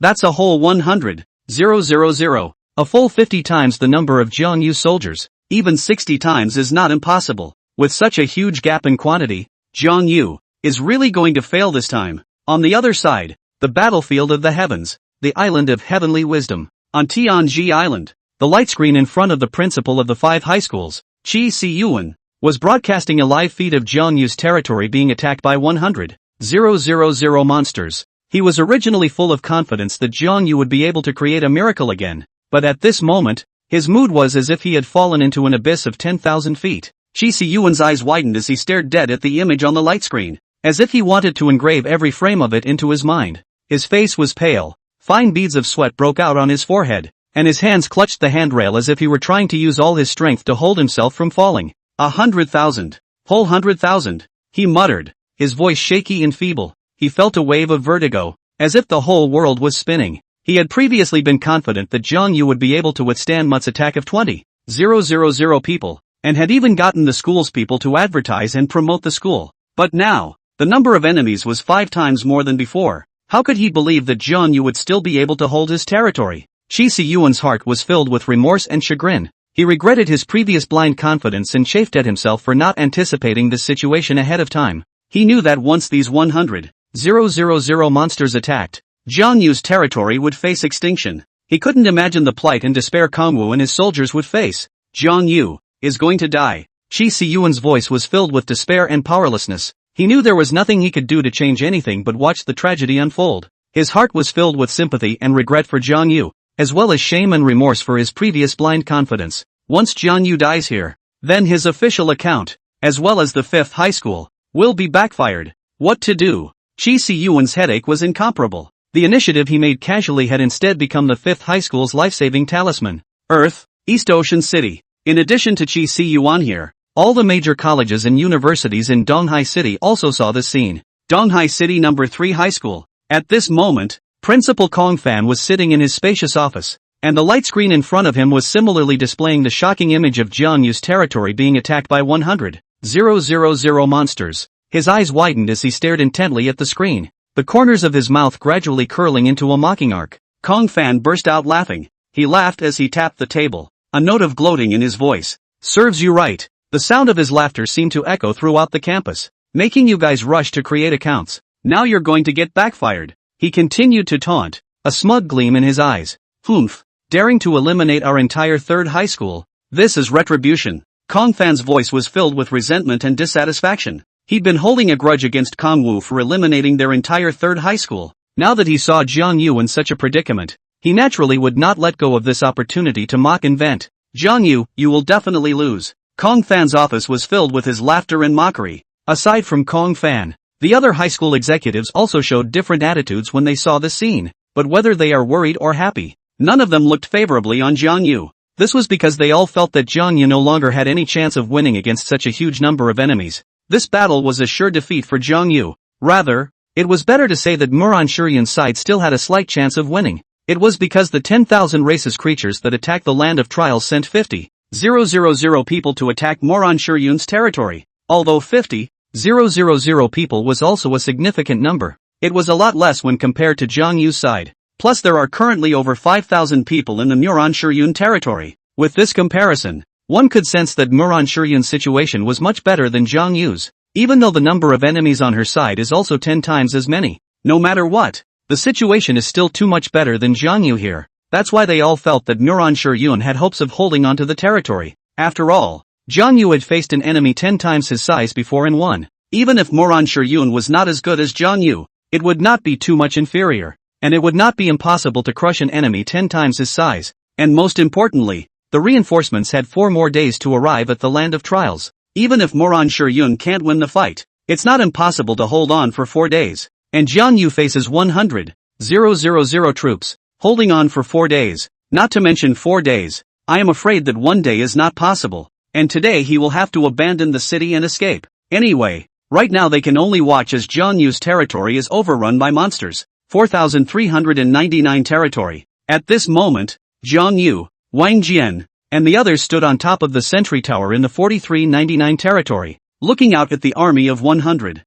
that's a whole 100,000. A full 50 times the number of Jiang Yu soldiers. Even 60 times is not impossible. With such a huge gap in quantity, Jiang Yu is really going to fail this time. On the other side, the battlefield of the heavens, the island of heavenly wisdom. On Tianji Island, the light screen in front of the principal of the 5 high schools, Qi Siyuan, was broadcasting a live feed of Jiang Yu's territory being attacked by 100,000 monsters. He was originally full of confidence that Jiang Yu would be able to create a miracle again, but at this moment, his mood was as if he had fallen into an abyss of 10,000 feet. Qi Siyuan's eyes widened as he stared dead at the image on the light screen, as if he wanted to engrave every frame of it into his mind. His face was pale, fine beads of sweat broke out on his forehead, and his hands clutched the handrail as if he were trying to use all his strength to hold himself from falling. 100,000. Whole 100,000. He muttered, his voice shaky and feeble. He felt a wave of vertigo, as if the whole world was spinning. He had previously been confident that Jiang Yu would be able to withstand Mutt's attack of 20,000 people, and had even gotten the school's people to advertise and promote the school. But now, the number of enemies was 5 times more than before. How could he believe that Jiang Yu would still be able to hold his territory? Qi Siyuan's heart was filled with remorse and chagrin. He regretted his previous blind confidence and chafed at himself for not anticipating this situation ahead of time. He knew that once these 100,000 monsters attacked, Jiang Yu's territory would face extinction. He couldn't imagine the plight and despair Kang Wu and his soldiers would face. Jiang Yu is going to die. Qi Siyuan's voice was filled with despair and powerlessness. He knew there was nothing he could do to change anything but watch the tragedy unfold. His heart was filled with sympathy and regret for Jiang Yu, as well as shame and remorse for his previous blind confidence. Once Jiang Yu dies here, then his official account, as well as the 5th high school, will be backfired. What to do? Qi Siyuan's headache was incomparable. The initiative he made casually had instead become the 5th high school's life-saving talisman. Earth, East Ocean City. In addition to Qi Siyuan here, all the major colleges and universities in Donghai City also saw this scene. Donghai City No. 3 High School. At this moment, Principal Kong Fan was sitting in his spacious office, and the light screen in front of him was similarly displaying the shocking image of Jiang Yu's territory being attacked by 100,000 monsters. His eyes widened as he stared intently at the screen, the corners of his mouth gradually curling into a mocking arc. Kong Fan burst out laughing. He laughed as he tapped the table, a note of gloating in his voice. Serves you right. The sound of his laughter seemed to echo throughout the campus, making you guys rush to create accounts. Now you're going to get backfired. He continued to taunt, a smug gleam in his eyes. Humph, daring to eliminate our entire 3rd high school. This is retribution. Kong Fan's voice was filled with resentment and dissatisfaction. He'd been holding a grudge against Kang Wu for eliminating their entire 3rd high school. Now that he saw Jiang Yu in such a predicament, he naturally would not let go of this opportunity to mock and vent. Jiang Yu, you will definitely lose. Kong Fan's office was filled with his laughter and mockery. Aside from Kong Fan, the other high school executives also showed different attitudes when they saw this scene, but whether they are worried or happy, none of them looked favorably on Jiang Yu. This was because they all felt that Jiang Yu no longer had any chance of winning against such a huge number of enemies. This battle was a sure defeat for Jiang Yu. Rather, it was better to say that Muran Shiryun's side still had a slight chance of winning. It was because the 10,000 racist creatures that attacked the land of trials sent 50,000 people to attack Muran Shiryun's territory. Although 50,000 people was also a significant number, it was a lot less when compared to Jiang Yu's side. Plus there are currently over 5,000 people in the Muran Shiryun territory. With this comparison, one could sense that Muran Shiryun's situation was much better than Jiang Yu's, even though the number of enemies on her side is also 10 times as many. No matter what, the situation is still too much better than Jiang Yu here. That's why they all felt that Muran Shiryun had hopes of holding onto the territory. After all, Jiang Yu had faced an enemy 10 times his size before and won. Even if Muran Shiryun was not as good as Jiang Yu, it would not be too much inferior, and it would not be impossible to crush an enemy 10 times his size. And most importantly, the reinforcements had 4 more days to arrive at the land of trials. Even if Muran Shiryun can't win the fight, it's not impossible to hold on for 4 days. And Jiang Yu faces 100,000 troops, holding on for 4 days, not to mention 4 days. I am afraid that one day is not possible, and today he will have to abandon the city and escape. Anyway, right now they can only watch as Jiang Yu's territory is overrun by monsters. 4,399 territory. At this moment, Jiang Yu, Wang Jian, and the others stood on top of the sentry tower in the 4399 territory, looking out at the army of 100,000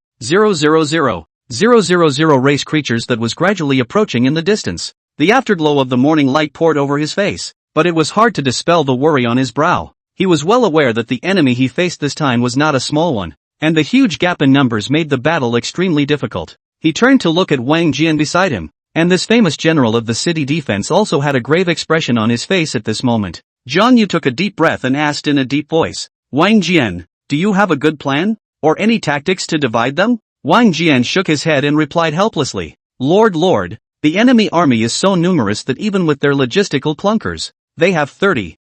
race creatures that was gradually approaching in the distance. The afterglow of the morning light poured over his face, but it was hard to dispel the worry on his brow. He was well aware that the enemy he faced this time was not a small one, and the huge gap in numbers made the battle extremely difficult. He turned to look at Wang Jian beside him, and this famous general of the city defense also had a grave expression on his face at this moment. Jiang Yu took a deep breath and asked in a deep voice, Wang Jian, do you have a good plan? Or any tactics to divide them? Wang Jian shook his head and replied helplessly, Lord, the enemy army is so numerous that even with their logistical clunkers, they have 30,000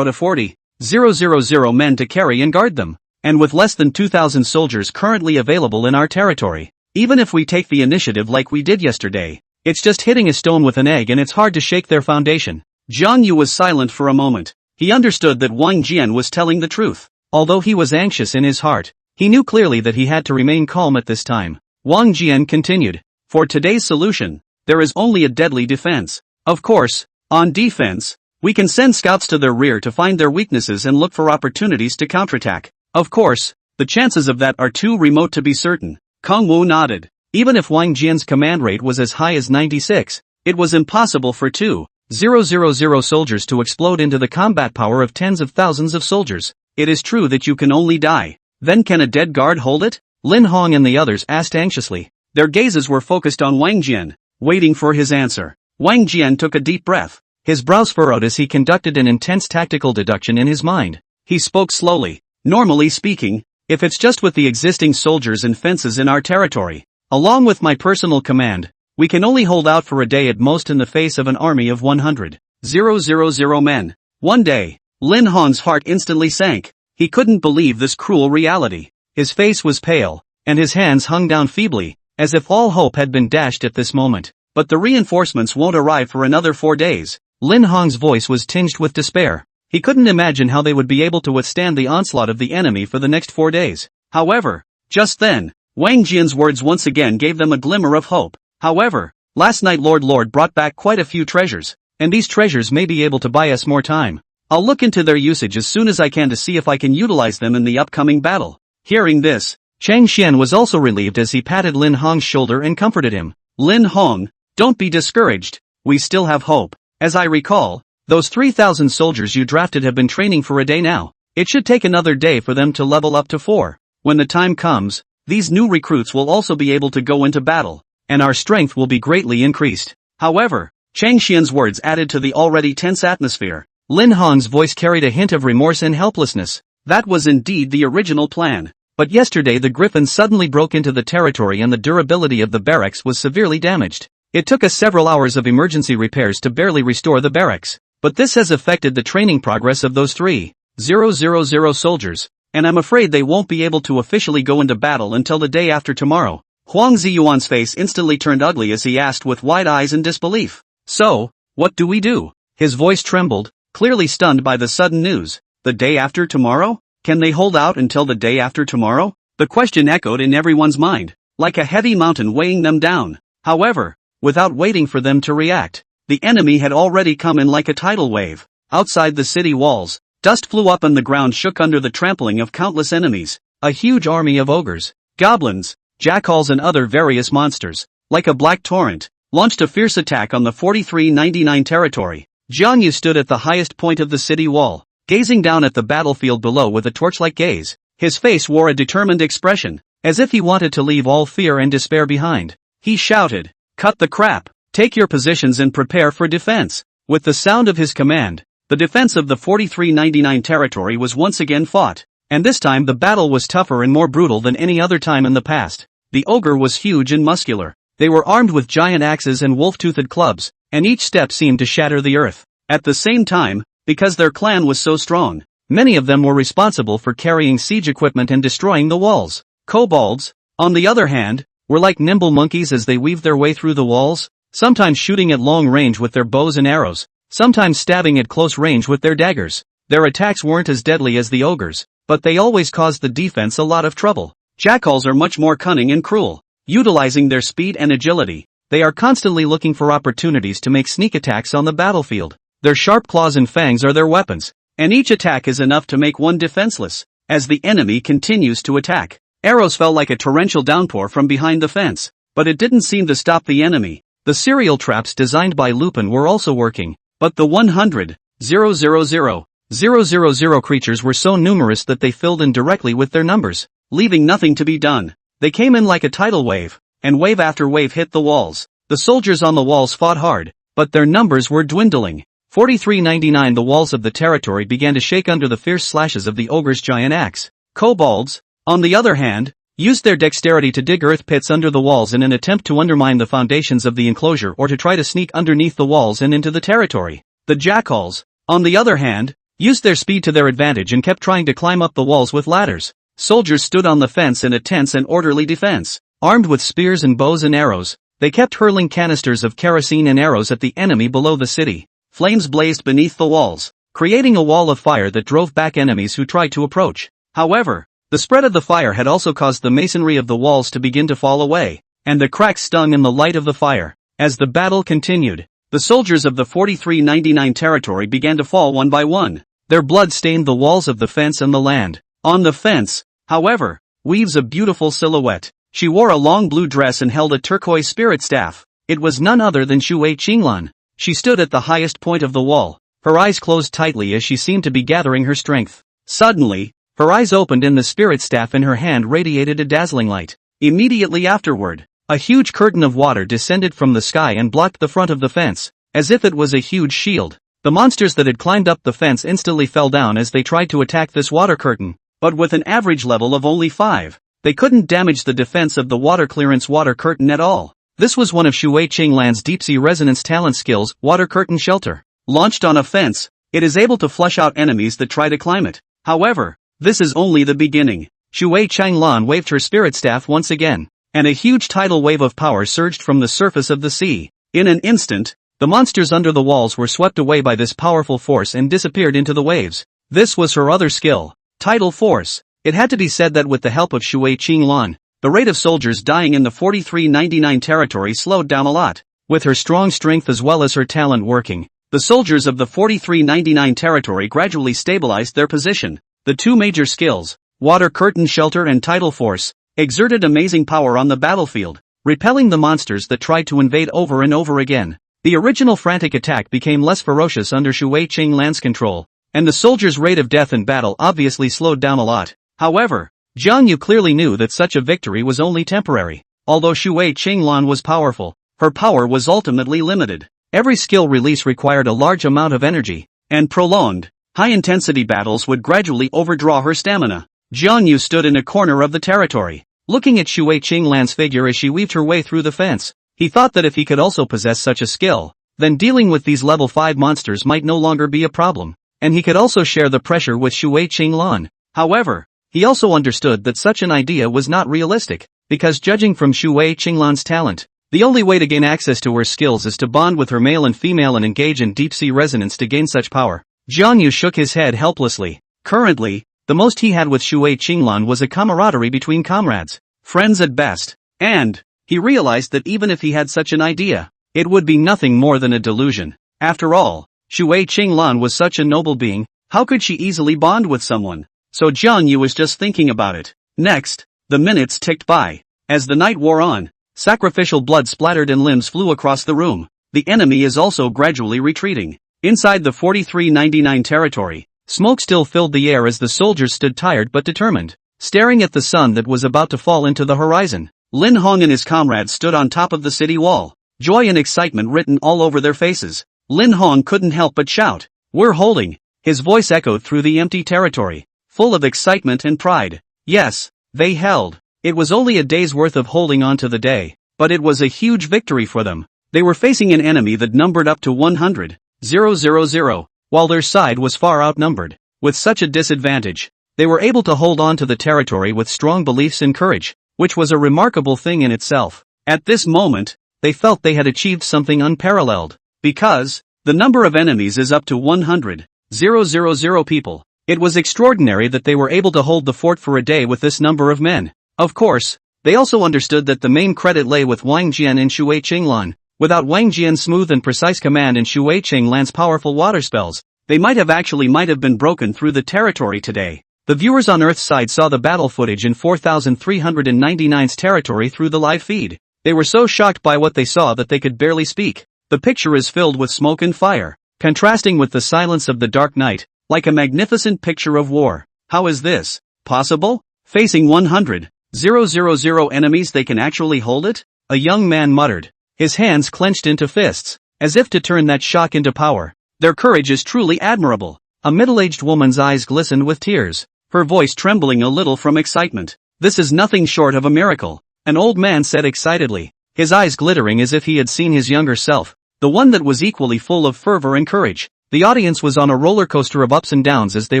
to 40,000 men to carry and guard them. And with less than 2,000 soldiers currently available in our territory, even if we take the initiative like we did yesterday, it's just hitting a stone with an egg and it's hard to shake their foundation. Jiang Yu was silent for a moment. He understood that Wang Jian was telling the truth. Although he was anxious in his heart, he knew clearly that he had to remain calm at this time. Wang Jian continued, for today's solution, there is only a deadly defense. Of course, on defense, we can send scouts to their rear to find their weaknesses and look for opportunities to counterattack. Of course, the chances of that are too remote to be certain. Kang Wu nodded. Even if Wang Jian's command rate was as high as 96, it was impossible for 2,000 000 soldiers to explode into the combat power of tens of thousands of soldiers. It is true that you can only die. Then can a dead guard hold it? Lin Hong and the others asked anxiously. Their gazes were focused on Wang Jian, waiting for his answer. Wang Jian took a deep breath. His brows furrowed as he conducted an intense tactical deduction in his mind. He spoke slowly. Normally speaking, if it's just with the existing soldiers and fences in our territory, along with my personal command, we can only hold out for a day at most in the face of an army of 100,000 men. One day, Lin Hong's heart instantly sank. He couldn't believe this cruel reality. His face was pale, and his hands hung down feebly, as if all hope had been dashed at this moment. But the reinforcements won't arrive for another 4 days. Lin Hong's voice was tinged with despair. He couldn't imagine how they would be able to withstand the onslaught of the enemy for the next 4 days. However, just then, Wang Jian's words once again gave them a glimmer of hope. However, last night Lord brought back quite a few treasures, and these treasures may be able to buy us more time. I'll look into their usage as soon as I can to see if I can utilize them in the upcoming battle. Hearing this, Chang Xian was also relieved as he patted Lin Hong's shoulder and comforted him. Lin Hong, don't be discouraged. We still have hope. As I recall, those 3,000 soldiers you drafted have been training for a day now. It should take another day for them to level up to 4. When the time comes, these new recruits will also be able to go into battle, and our strength will be greatly increased. However, Chang Xian's words added to the already tense atmosphere. Lin Hong's voice carried a hint of remorse and helplessness. That was indeed the original plan. But yesterday the Griffin suddenly broke into the territory and the durability of the barracks was severely damaged. It took us several hours of emergency repairs to barely restore the barracks. But this has affected the training progress of those 3,000 soldiers, and I'm afraid they won't be able to officially go into battle until the day after tomorrow. Huang Ziyuan's face instantly turned ugly as he asked with wide eyes in disbelief. So, what do we do? His voice trembled, clearly stunned by the sudden news. The day after tomorrow? Can they hold out until the day after tomorrow? The question echoed in everyone's mind, like a heavy mountain weighing them down. However, without waiting for them to react, the enemy had already come in like a tidal wave. Outside the city walls, dust flew up and the ground shook under the trampling of countless enemies. A huge army of ogres, goblins, jackals and other various monsters, like a black torrent, launched a fierce attack on the 4399 territory. Jiang Yu stood at the highest point of the city wall, gazing down at the battlefield below with a torch-like gaze. His face wore a determined expression, as if he wanted to leave all fear and despair behind. He shouted, "Cut the crap! Take your positions and prepare for defense." With the sound of his command, the defense of the 4399 territory was once again fought, and this time the battle was tougher and more brutal than any other time in the past. The ogre was huge and muscular. They were armed with giant axes and wolf-toothed clubs, and each step seemed to shatter the earth. At the same time, because their clan was so strong, many of them were responsible for carrying siege equipment and destroying the walls. Kobolds, on the other hand, were like nimble monkeys as they weaved their way through the walls, sometimes shooting at long range with their bows and arrows, sometimes stabbing at close range with their daggers. Their attacks weren't as deadly as the ogres, but they always caused the defense a lot of trouble. Jackals are much more cunning and cruel. Utilizing their speed and agility, they are constantly looking for opportunities to make sneak attacks on the battlefield. Their sharp claws and fangs are their weapons, and each attack is enough to make one defenseless. As the enemy continues to attack, arrows fell like a torrential downpour from behind the fence, but it didn't seem to stop the enemy. The serial traps designed by Lupin were also working, but the 100,000 creatures were so numerous that they filled in directly with their numbers, leaving nothing to be done. They came in like a tidal wave, and wave after wave hit the walls. The soldiers on the walls fought hard, but their numbers were dwindling. 4399 The walls of the territory began to shake under the fierce slashes of the ogre's giant axe. Kobolds, on the other hand, used their dexterity to dig earth pits under the walls in an attempt to undermine the foundations of the enclosure or to try to sneak underneath the walls and into the territory. The jackals, on the other hand, used their speed to their advantage and kept trying to climb up the walls with ladders. Soldiers stood on the fence in a tense and orderly defense. Armed with spears and bows and arrows, they kept hurling canisters of kerosene and arrows at the enemy below the city. Flames blazed beneath the walls, creating a wall of fire that drove back enemies who tried to approach. However, the spread of the fire had also caused the masonry of the walls to begin to fall away, and the cracks stung in the light of the fire. As the battle continued, the soldiers of the 4399 territory began to fall one by one. Their blood stained the walls of the fence and the land. On the fence, however, weaves a beautiful silhouette. She wore a long blue dress and held a turquoise spirit staff. It was none other than Shui Qinglan. She stood at the highest point of the wall, her eyes closed tightly as she seemed to be gathering her strength. Suddenly, her eyes opened and the spirit staff in her hand radiated a dazzling light. Immediately afterward, a huge curtain of water descended from the sky and blocked the front of the fence, as if it was a huge shield. The monsters that had climbed up the fence instantly fell down as they tried to attack this water curtain, but with an average level of only 5, they couldn't damage the defense of the water clearance water curtain at all. This was one of Shui Qinglan's deep-sea resonance talent skills, Water Curtain Shelter. Launched on a fence, it is able to flush out enemies that try to climb it. However, this is only the beginning. Shui Qinglan waved her spirit staff once again, and a huge tidal wave of power surged from the surface of the sea. In an instant, the monsters under the walls were swept away by this powerful force and disappeared into the waves. This was her other skill, Tidal Force. It had to be said that with the help of Shui Qinglan, the rate of soldiers dying in the 4399 territory slowed down a lot. With her strong strength as well as her talent working, the soldiers of the 4399 territory gradually stabilized their position. The two major skills, Water Curtain Shelter and Tidal Force, exerted amazing power on the battlefield, repelling the monsters that tried to invade over and over again. The original frantic attack became less ferocious under Shui Qinglan's control, and the soldiers' rate of death in battle obviously slowed down a lot. However, Jiang Yu clearly knew that such a victory was only temporary. Although Shui Qinglan was powerful, her power was ultimately limited. Every skill release required a large amount of energy, and prolonged, high-intensity battles would gradually overdraw her stamina. Jiang Yu stood in a corner of the territory, looking at Shui Qinglan's figure as she weaved her way through the fence. He thought that if he could also possess such a skill, then dealing with these level 5 monsters might no longer be a problem, and he could also share the pressure with Shui Qinglan. However, he also understood that such an idea was not realistic, because judging from Shui Qinglan's talent, the only way to gain access to her skills is to bond with her male and female and engage in deep-sea resonance to gain such power. Jiang Yu shook his head helplessly. Currently, the most he had with Shui Qinglan was a camaraderie between comrades, friends at best, and he realized that even if he had such an idea, it would be nothing more than a delusion. After all, Shui Qinglan was such a noble being, how could she easily bond with someone? So Jiang Yu was just thinking about it. Next, the minutes ticked by. As the night wore on, sacrificial blood splattered and limbs flew across the room. The enemy is also gradually retreating. Inside the 4399 territory, smoke still filled the air as the soldiers stood tired but determined, staring at the sun that was about to fall into the horizon. Lin Hong and his comrades stood on top of the city wall, joy and excitement written all over their faces. Lin Hong couldn't help but shout, "We're holding!" His voice echoed through the empty territory, full of excitement and pride. Yes, they held. It was only a day's worth of holding on to the day, but it was a huge victory for them. They were facing an enemy that numbered up to 100,000, while their side was far outnumbered. With such a disadvantage, they were able to hold on to the territory with strong beliefs and courage, which was a remarkable thing in itself. At this moment, they felt they had achieved something unparalleled, because the number of enemies is up to 100,000 people. It was extraordinary that they were able to hold the fort for a day with this number of men. Of course, they also understood that the main credit lay with Wang Jian and Shui Qinglan. Without Wang Jian's smooth and precise command and Shui Qinglan's powerful water spells, they might have been broken through the territory today. The viewers on Earth's side saw the battle footage in 4399's territory through the live feed. They were so shocked by what they saw that they could barely speak. The picture is filled with smoke and fire, contrasting with the silence of the dark night, like a magnificent picture of war. How is this possible? Facing 100,000 enemies, they can actually hold it? A young man muttered, his hands clenched into fists, as if to turn that shock into power. Their courage is truly admirable. A middle-aged woman's eyes glistened with tears, her voice trembling a little from excitement. This is nothing short of a miracle, an old man said excitedly, his eyes glittering as if he had seen his younger self, the one that was equally full of fervor and courage. The audience was on a roller coaster of ups and downs as they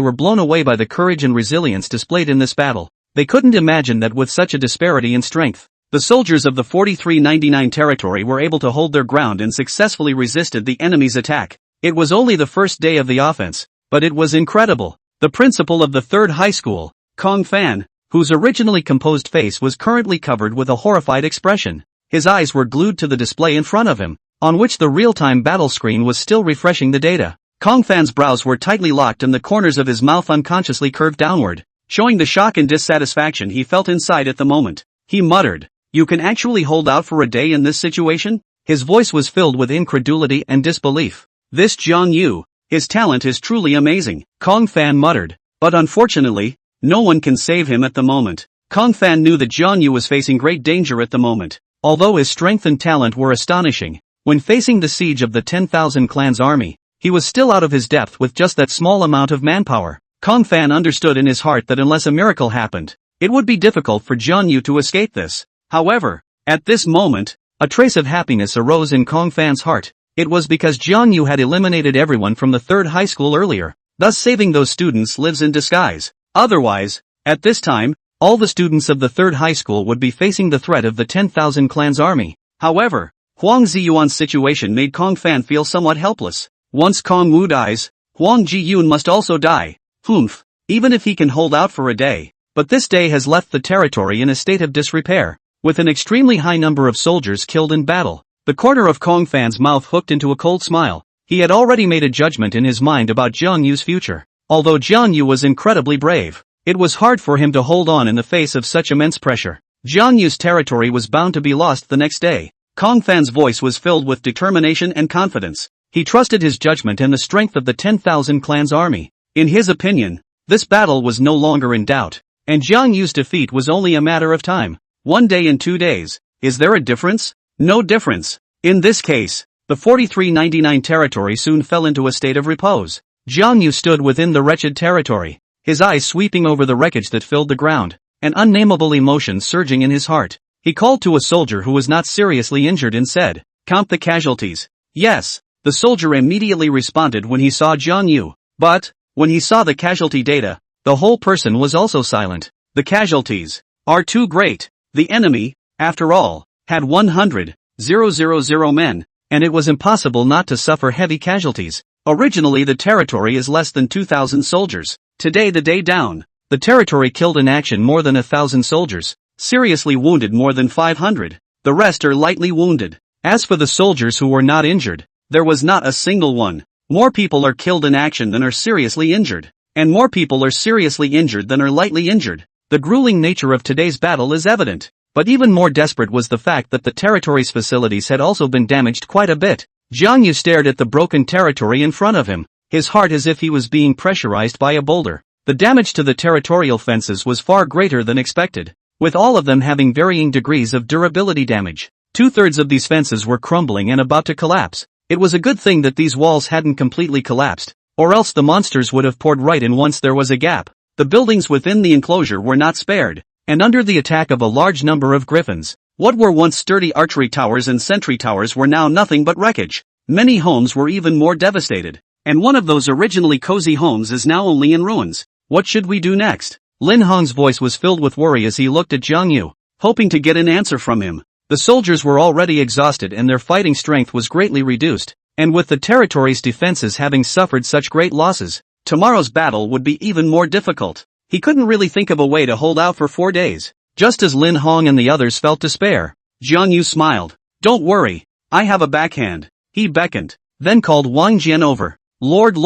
were blown away by the courage and resilience displayed in this battle. They couldn't imagine that with such a disparity in strength, the soldiers of the 4399 territory were able to hold their ground and successfully resisted the enemy's attack. It was only the first day of the offense, but it was incredible. The principal of the 3rd high school, Kong Fan, whose originally composed face was currently covered with a horrified expression. His eyes were glued to the display in front of him, on which the real-time battle screen was still refreshing the data. Kong Fan's brows were tightly locked and the corners of his mouth unconsciously curved downward, showing the shock and dissatisfaction he felt inside at the moment. He muttered, "You can actually hold out for a day in this situation? His voice was filled with incredulity and disbelief. This Jiang Yu, his talent is truly amazing, Kong Fan muttered. But unfortunately, no one can save him at the moment. Kong Fan knew that Jiang Yu was facing great danger at the moment. Although his strength and talent were astonishing, when facing the siege of the 10,000 clans army, he was still out of his depth with just that small amount of manpower. Kong Fan understood in his heart that unless a miracle happened, it would be difficult for Jiang Yu to escape this. However, at this moment, a trace of happiness arose in Kong Fan's heart. It was because Jiang Yu had eliminated everyone from the third high school earlier, thus saving those students lives in disguise. Otherwise, at this time, all the students of the third high school would be facing the threat of the 10,000 clans army. However, Huang Ziyuan's situation made Kong Fan feel somewhat helpless. Once Kong Wu dies, Huang Ziyuan must also die. Humph, even if he can hold out for a day. But this day has left the territory in a state of disrepair, with an extremely high number of soldiers killed in battle. The corner of Kong Fan's mouth hooked into a cold smile. He had already made a judgment in his mind about Jiang Yu's future. Although Jiang Yu was incredibly brave, it was hard for him to hold on in the face of such immense pressure. Jiang Yu's territory was bound to be lost the next day. Kong Fan's voice was filled with determination and confidence. He trusted his judgment and the strength of the 10,000 clans army. In his opinion, this battle was no longer in doubt, and Jiang Yu's defeat was only a matter of time. 1 day and 2 days. Is there a difference? No difference. In this case, the 4399 territory soon fell into a state of repose. Jiang Yu stood within the wretched territory, his eyes sweeping over the wreckage that filled the ground, an unnameable emotion surging in his heart. He called to a soldier who was not seriously injured and said, "Count the casualties." Yes, the soldier immediately responded when he saw Jiang Yu. But, when he saw the casualty data, the whole person was also silent. The casualties are too great. The enemy, after all, had 100,000 men, and it was impossible not to suffer heavy casualties. Originally the territory is less than 2,000 soldiers. Today the day down, the territory killed in action more than 1,000 soldiers, seriously wounded more than 500. The rest are lightly wounded. As for the soldiers who were not injured, there was not a single one. More people are killed in action than are seriously injured, and more people are seriously injured than are lightly injured. The grueling nature of today's battle is evident, but even more desperate was the fact that the territory's facilities had also been damaged quite a bit. Jiang Yu stared at the broken territory in front of him, his heart as if he was being pressurized by a boulder. The damage to the territorial fences was far greater than expected, with all of them having varying degrees of durability damage. 2/3 of these fences were crumbling and about to collapse. It was a good thing that these walls hadn't completely collapsed, or else the monsters would have poured right in once there was a gap. The buildings within the enclosure were not spared, and under the attack of a large number of griffins, what were once sturdy archery towers and sentry towers were now nothing but wreckage. Many homes were even more devastated, and one of those originally cozy homes is now only in ruins. What should we do next? Lin Hong's voice was filled with worry as he looked at Jiang Yu, hoping to get an answer from him. The soldiers were already exhausted and their fighting strength was greatly reduced, and with the territory's defenses having suffered such great losses, tomorrow's battle would be even more difficult. He couldn't really think of a way to hold out for 4 days. Just as Lin Hong and the others felt despair, Jiang Yu smiled. "Don't worry, I have a backhand." He beckoned, then called Wang Jian over. Lord,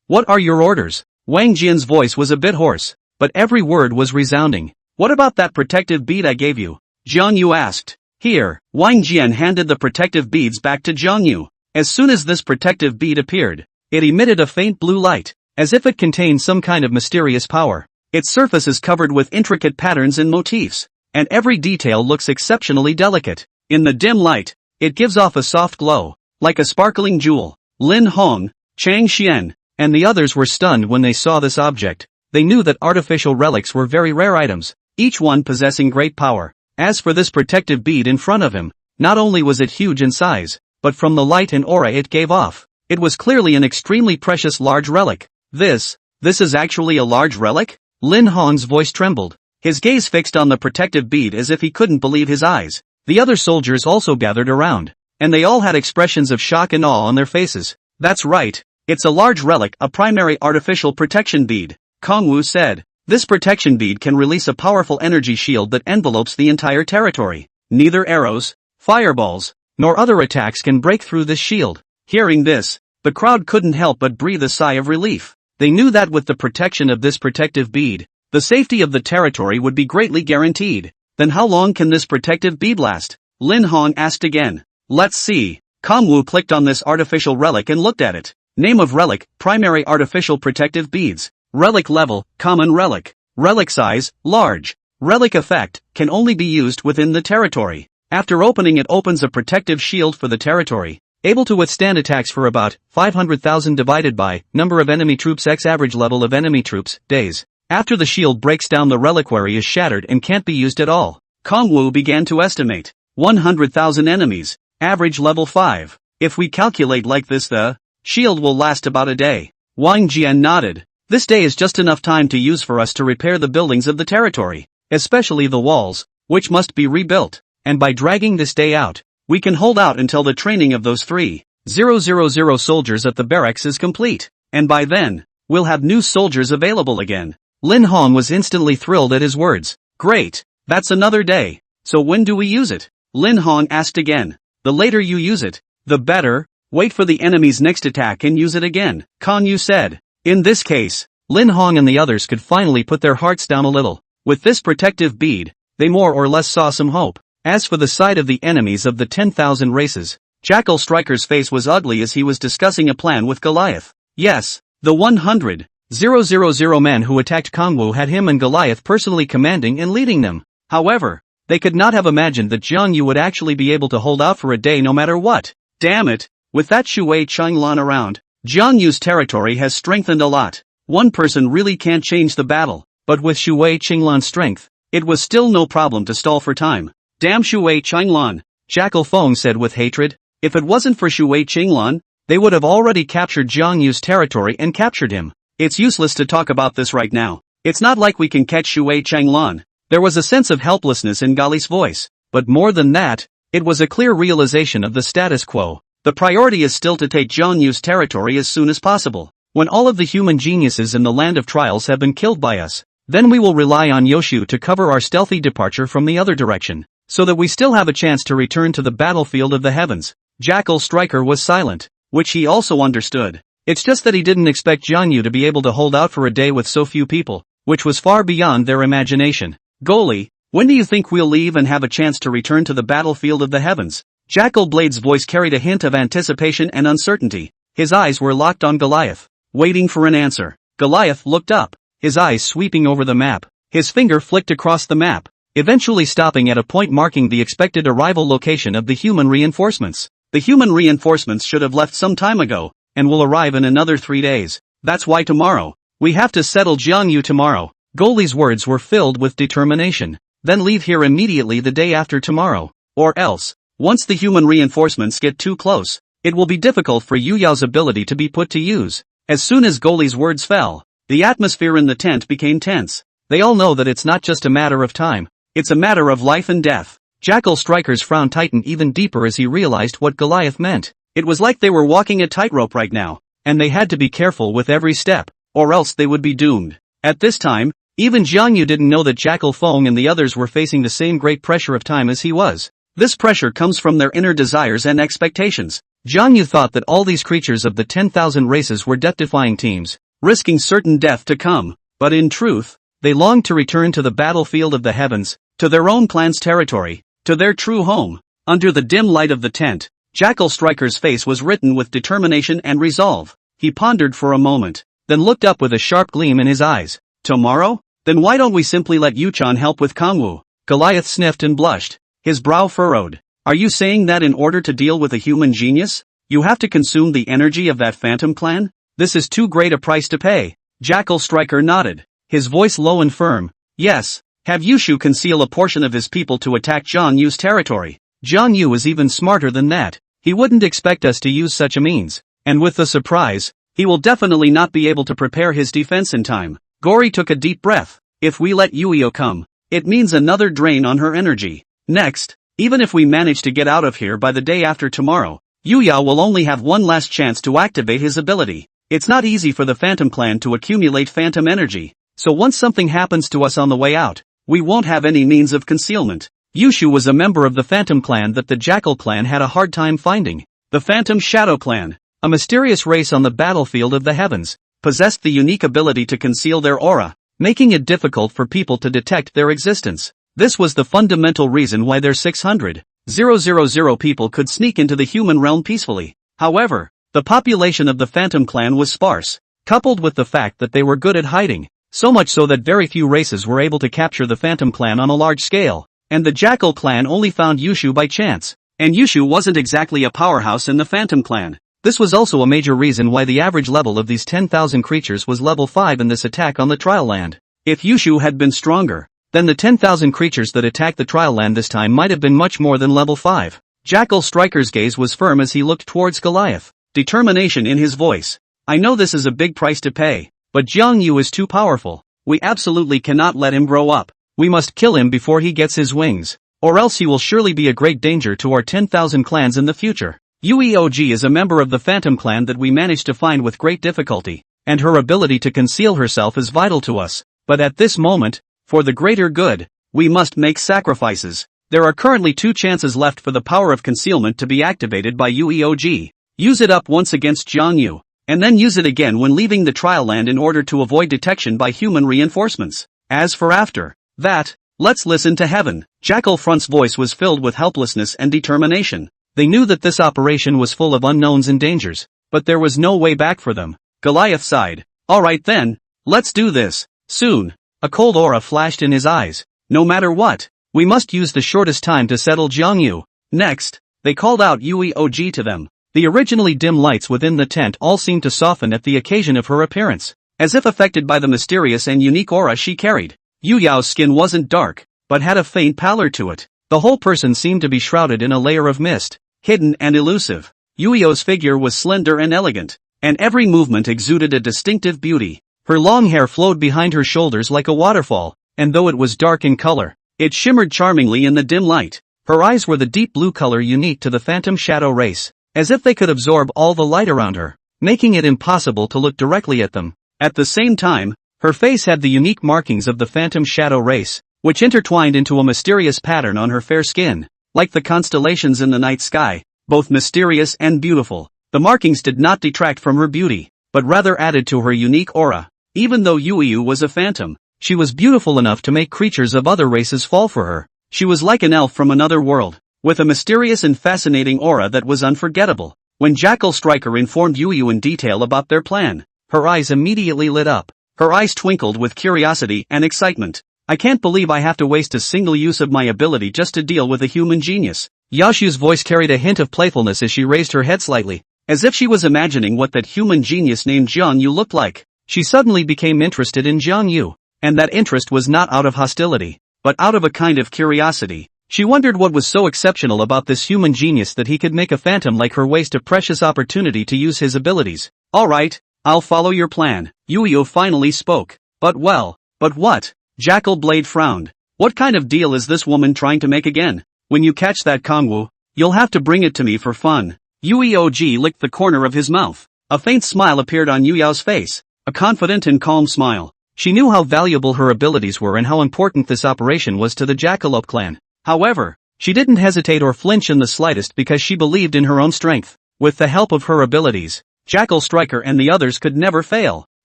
what are your orders?" Wang Jian's voice was a bit hoarse, but every word was resounding. "What about that protective bead I gave you?" Jiang Yu asked. "Here." Wang Jian handed the protective beads back to Jiang Yu. As soon as this protective bead appeared, it emitted a faint blue light, as if it contained some kind of mysterious power. Its surface is covered with intricate patterns and motifs, and every detail looks exceptionally delicate. In the dim light, it gives off a soft glow, like a sparkling jewel. Lin Hong, Chang Xian, and the others were stunned when they saw this object. They knew that artificial relics were very rare items, each one possessing great power. As for this protective bead in front of him, not only was it huge in size, but from the light and aura it gave off, it was clearly an extremely precious large relic. This is actually a large relic? Lin Hong's voice trembled, his gaze fixed on the protective bead as if he couldn't believe his eyes. The other soldiers also gathered around, and they all had expressions of shock and awe on their faces. "That's right, it's a large relic, a primary artificial protection bead," Kong Wu said. "This protection bead can release a powerful energy shield that envelopes the entire territory. Neither arrows, fireballs, nor other attacks can break through this shield." Hearing this, the crowd couldn't help but breathe a sigh of relief. They knew that with the protection of this protective bead, the safety of the territory would be greatly guaranteed. "Then how long can this protective bead last?" Lin Hong asked again. Let's see. Kongwu clicked on this artificial relic and looked at it. Name of relic, primary artificial protective beads. Relic level, common relic. Relic size, large. Relic effect, can only be used within the territory. After opening it opens a protective shield for the territory. Able to withstand attacks for about 500,000 divided by number of enemy troops x average level of enemy troops, days. After the shield breaks down the reliquary is shattered and can't be used at all. Kongwu began to estimate. 100,000 enemies. Average level 5. If we calculate like this the shield will last about a day. Wang Jian nodded. This day is just enough time to use for us to repair the buildings of the territory. Especially the walls, which must be rebuilt. And by dragging this day out, we can hold out until the training of those 3,000 soldiers at the barracks is complete. And by then, we'll have new soldiers available again. Lin Hong was instantly thrilled at his words. Great. That's another day. So when do we use it? Lin Hong asked again. The later you use it, the better. Wait for the enemy's next attack and use it again, Guan Yu said. In this case, Lin Hong and the others could finally put their hearts down a little. With this protective bead, they more or less saw some hope. As for the side of the enemies of the 10,000 races, Jackal Striker's face was ugly as he was discussing a plan with Goliath. Yes, the 100,000 men who attacked Kongwu had him and Goliath personally commanding and leading them. However, they could not have imagined that Jiang Yu would actually be able to hold out for a day no matter what. Damn it, with that Shui Changlan around, Jiang Yu's territory has strengthened a lot. One person really can't change the battle, but with Shui Qinglan's strength, it was still no problem to stall for time. Damn Shui Qinglan, Jackal Feng said with hatred. If it wasn't for Shui Qinglan, they would have already captured Jiang Yu's territory and captured him. It's useless to talk about this right now. It's not like we can catch Shui Qinglan. There was a sense of helplessness in Gali's voice, but more than that, it was a clear realization of the status quo. The priority is still to take Jiang Yu's territory as soon as possible. When all of the human geniuses in the land of trials have been killed by us, then we will rely on Yoshu to cover our stealthy departure from the other direction, so that we still have a chance to return to the battlefield of the heavens. Jackal Striker was silent, which he also understood. It's just that he didn't expect Jiang Yu to be able to hold out for a day with so few people, which was far beyond their imagination. Goalie, when do you think we'll leave and have a chance to return to the battlefield of the heavens? Jackal Blade's voice carried a hint of anticipation and uncertainty. His eyes were locked on Goliath, waiting for an answer. Goliath looked up, his eyes sweeping over the map. His finger flicked across the map, eventually stopping at a point marking the expected arrival location of the human reinforcements. The human reinforcements should have left some time ago, and will arrive in another 3 days. That's why tomorrow, we have to settle Jiang Yu tomorrow. Goalie's words were filled with determination. Then leave here immediately the day after tomorrow. Or else, once the human reinforcements get too close, it will be difficult for Yu Yao's ability to be put to use. As soon as Goalie's words fell, the atmosphere in the tent became tense. They all know that it's not just a matter of time, it's a matter of life and death. Jackal Striker's frown tightened even deeper as he realized what Goliath meant. It was like they were walking a tightrope right now, and they had to be careful with every step, or else they would be doomed. At this time, even Jiang Yu didn't know that Jackal Feng and the others were facing the same great pressure of time as he was. This pressure comes from their inner desires and expectations. Jiang Yu thought that all these creatures of the 10,000 races were death-defying teams, risking certain death to come, but in truth, they longed to return to the battlefield of the heavens, to their own clan's territory, to their true home. Under the dim light of the tent, Jackal Striker's face was written with determination and resolve. He pondered for a moment, then looked up with a sharp gleam in his eyes. Tomorrow? Then why don't we simply let Yuchan help with Kongwu? Goliath sniffed and blushed, his brow furrowed. Are you saying that in order to deal with a human genius, you have to consume the energy of that phantom clan? This is too great a price to pay. Jackal Striker nodded, his voice low and firm. Yes, have Yushu conceal a portion of his people to attack Jiang Yu's territory. Jiang Yu is even smarter than that. He wouldn't expect us to use such a means. And with the surprise, he will definitely not be able to prepare his defense in time. Gori took a deep breath. If we let Yuio come, it means another drain on her energy. Next, even if we manage to get out of here by the day after tomorrow, Yuya will only have one last chance to activate his ability. It's not easy for the Phantom Clan to accumulate phantom energy, so once something happens to us on the way out, we won't have any means of concealment. Yushu was a member of the Phantom Clan that the Jackal Clan had a hard time finding. The Phantom Shadow Clan, a mysterious race on the battlefield of the heavens, possessed the unique ability to conceal their aura, making it difficult for people to detect their existence. This was the fundamental reason why their 600,000 10,000 people could sneak into the human realm peacefully. However, the population of the Phantom Clan was sparse, coupled with the fact that they were good at hiding, so much so that very few races were able to capture the Phantom Clan on a large scale, and the Jackal Clan only found Yushu by chance. And Yushu wasn't exactly a powerhouse in the Phantom Clan. This was also a major reason why the average level of these 10,000 creatures was level 5 in this attack on the trial land. If Yushu had been stronger, then the 10,000 creatures that attacked the trial land this time might have been much more than level 5. Jackal Striker's gaze was firm as he looked towards Goliath, determination in his voice. I know this is a big price to pay, but Jiang Yu is too powerful. We absolutely cannot let him grow up. We must kill him before he gets his wings, or else he will surely be a great danger to our 10,000 clans in the future. Yueog is a member of the Phantom Clan that we managed to find with great difficulty, and her ability to conceal herself is vital to us. But at this moment, for the greater good, we must make sacrifices. There are currently 2 chances left for the power of concealment to be activated by Yueog. Use it up once against Jiang Yu, and then use it again when leaving the trial land in order to avoid detection by human reinforcements. As for after that, let's listen to heaven. Jackal Front's voice was filled with helplessness and determination. They knew that this operation was full of unknowns and dangers, but there was no way back for them. Goliath sighed. Alright then, let's do this. Soon, a cold aura flashed in his eyes. No matter what, we must use the shortest time to settle Jiang Yu. Next, they called out Yueog to them. The originally dim lights within the tent all seemed to soften at the occasion of her appearance, as if affected by the mysterious and unique aura she carried. Yu Yao's skin wasn't dark, but had a faint pallor to it. The whole person seemed to be shrouded in a layer of mist, hidden and elusive. Yueo's figure was slender and elegant, and every movement exuded a distinctive beauty. Her long hair flowed behind her shoulders like a waterfall, and though it was dark in color, it shimmered charmingly in the dim light. Her eyes were the deep blue color unique to the Phantom Shadow race, as if they could absorb all the light around her, making it impossible to look directly at them. At the same time, her face had the unique markings of the Phantom Shadow race, which intertwined into a mysterious pattern on her fair skin. Like the constellations in the night sky, both mysterious and beautiful, the markings did not detract from her beauty, but rather added to her unique aura. Even though Yueyu was a phantom, she was beautiful enough to make creatures of other races fall for her. She was like an elf from another world, with a mysterious and fascinating aura that was unforgettable. When Jackal Striker informed Yueyu in detail about their plan, her eyes immediately lit up. Her eyes twinkled with curiosity and excitement. I can't believe I have to waste a single use of my ability just to deal with a human genius. Yashu's voice carried a hint of playfulness as she raised her head slightly, as if she was imagining what that human genius named Jiang Yu looked like. She suddenly became interested in Jiang Yu, and that interest was not out of hostility, but out of a kind of curiosity. She wondered what was so exceptional about this human genius that he could make a phantom like her waste a precious opportunity to use his abilities. Alright, I'll follow your plan. Yueyu finally spoke. But what? Jackal Blade frowned. What kind of deal is this woman trying to make again? When you catch that Kongwu, you'll have to bring it to me for fun. Yueog licked the corner of his mouth. A faint smile appeared on Yu Yao's face, a confident and calm smile. She knew how valuable her abilities were and how important this operation was to the Jackalope clan. However, she didn't hesitate or flinch in the slightest because she believed in her own strength. With the help of her abilities, Jackal Striker and the others could never fail.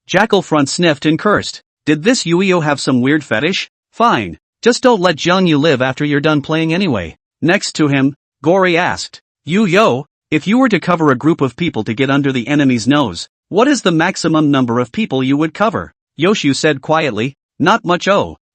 Jackal Front sniffed and cursed. Did this Yueyo have some weird fetish? Fine. Just don't let Jiang Yu live after you're done playing anyway. Next to him, Gori asked. Yueyo, if you were to cover a group of people to get under the enemy's nose, what is the maximum number of people you would cover? Yoshu said quietly. Not much.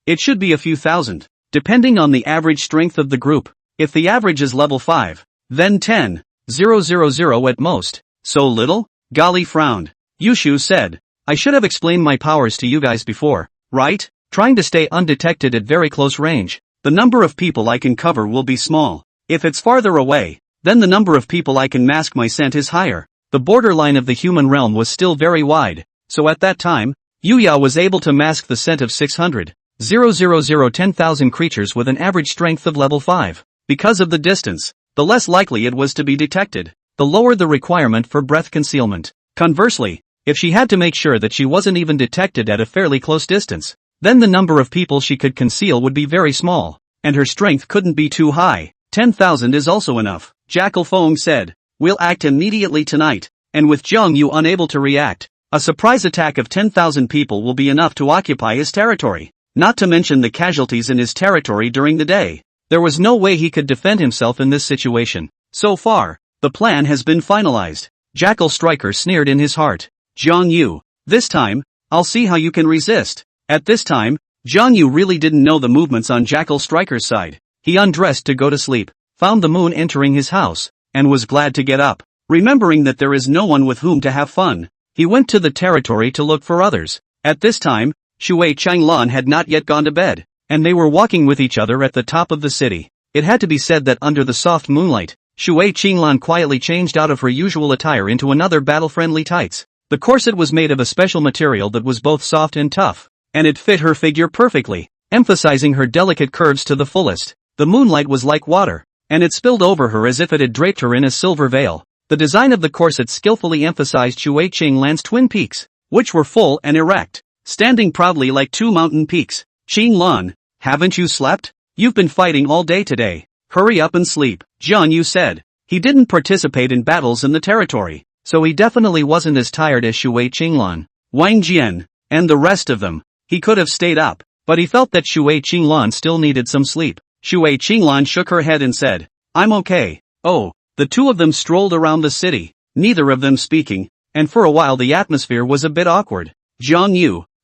It should be a few thousand, depending on the average strength of the group. If the average is level 5, then 10,000 at most. So little? Gali frowned. Yushu said. I should have explained my powers to you guys before, right? Trying to stay undetected at very close range. The number of people I can cover will be small. If it's farther away, then the number of people I can mask my scent is higher. The borderline of the human realm was still very wide, so at that time, Yuya was able to mask the scent of 10,000 creatures with an average strength of level 5. Because of the distance, the less likely it was to be detected, the lower the requirement for breath concealment. Conversely, if she had to make sure that she wasn't even detected at a fairly close distance, then the number of people she could conceal would be very small, and her strength couldn't be too high. 10,000 is also enough, Jackal Feng said. We'll act immediately tonight, and with Jiang Yu unable to react, a surprise attack of 10,000 people will be enough to occupy his territory, not to mention the casualties in his territory during the day. There was no way he could defend himself in this situation. So far, the plan has been finalized. Jackal Striker sneered in his heart. Jiang Yu, this time, I'll see how you can resist. At this time, Jiang Yu really didn't know the movements on Jackal Striker's side. He undressed to go to sleep, found the moon entering his house, and was glad to get up. Remembering that there is no one with whom to have fun, he went to the territory to look for others. At this time, Shui Changlan had not yet gone to bed, and they were walking with each other at the top of the city. It had to be said that under the soft moonlight, Shui Qinglan quietly changed out of her usual attire into another battle-friendly tights. The corset was made of a special material that was both soft and tough, and it fit her figure perfectly, emphasizing her delicate curves to the fullest. The moonlight was like water, and it spilled over her as if it had draped her in a silver veil. The design of the corset skillfully emphasized Shui Qinglan's twin peaks, which were full and erect, standing proudly like two mountain peaks. Qinglan, haven't you slept? You've been fighting all day today. Hurry up and sleep, Jiang Yu said. He didn't participate in battles in the territory, so he definitely wasn't as tired as Shui Qinglan, Wang Jian, and the rest of them. He could have stayed up, but he felt that Shui Qinglan still needed some sleep. Shui Qinglan shook her head and said, I'm okay. Oh, the two of them strolled around the city, neither of them speaking, and for a while the atmosphere was a bit awkward. Jiang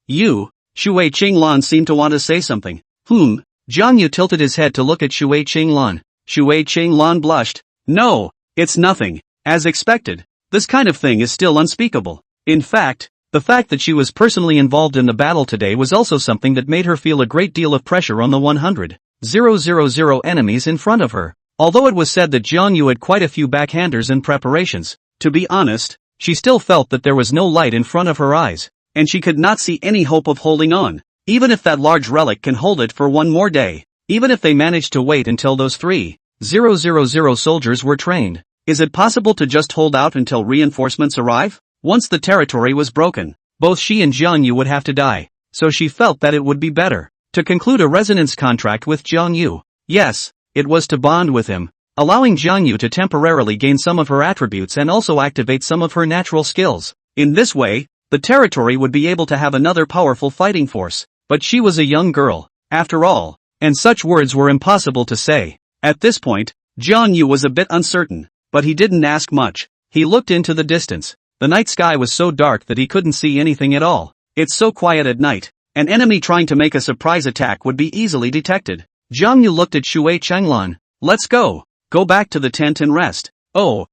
Yu, Shui Qinglan seemed to want to say something. Jiang Yu tilted his head to look at Shui Qinglan. Shui Qinglan blushed. No, it's nothing. As expected, this kind of thing is still unspeakable. In fact, the fact that she was personally involved in the battle today was also something that made her feel a great deal of pressure on the 100,000 enemies in front of her. Although it was said that Jiang Yu had quite a few backhanders and preparations, to be honest, she still felt that there was no light in front of her eyes, and she could not see any hope of holding on. Even if that large relic can hold it for one more day, even if they managed to wait until those 3,000 soldiers were trained, is it possible to just hold out until reinforcements arrive? Once the territory was broken, both she and Jiang Yu would have to die, so she felt that it would be better to conclude a resonance contract with Jiang Yu. Yes, it was to bond with him, allowing Jiang Yu to temporarily gain some of her attributes and also activate some of her natural skills. In this way, the territory would be able to have another powerful fighting force. But she was a young girl, after all, and such words were impossible to say. At this point, Jiang Yu was a bit uncertain, but he didn't ask much. He looked into the distance. The night sky was so dark that he couldn't see anything at all. It's so quiet at night. An enemy trying to make a surprise attack would be easily detected. Jiang Yu looked at Shui Changlan. Let's go. Go back to the tent and rest. Oh,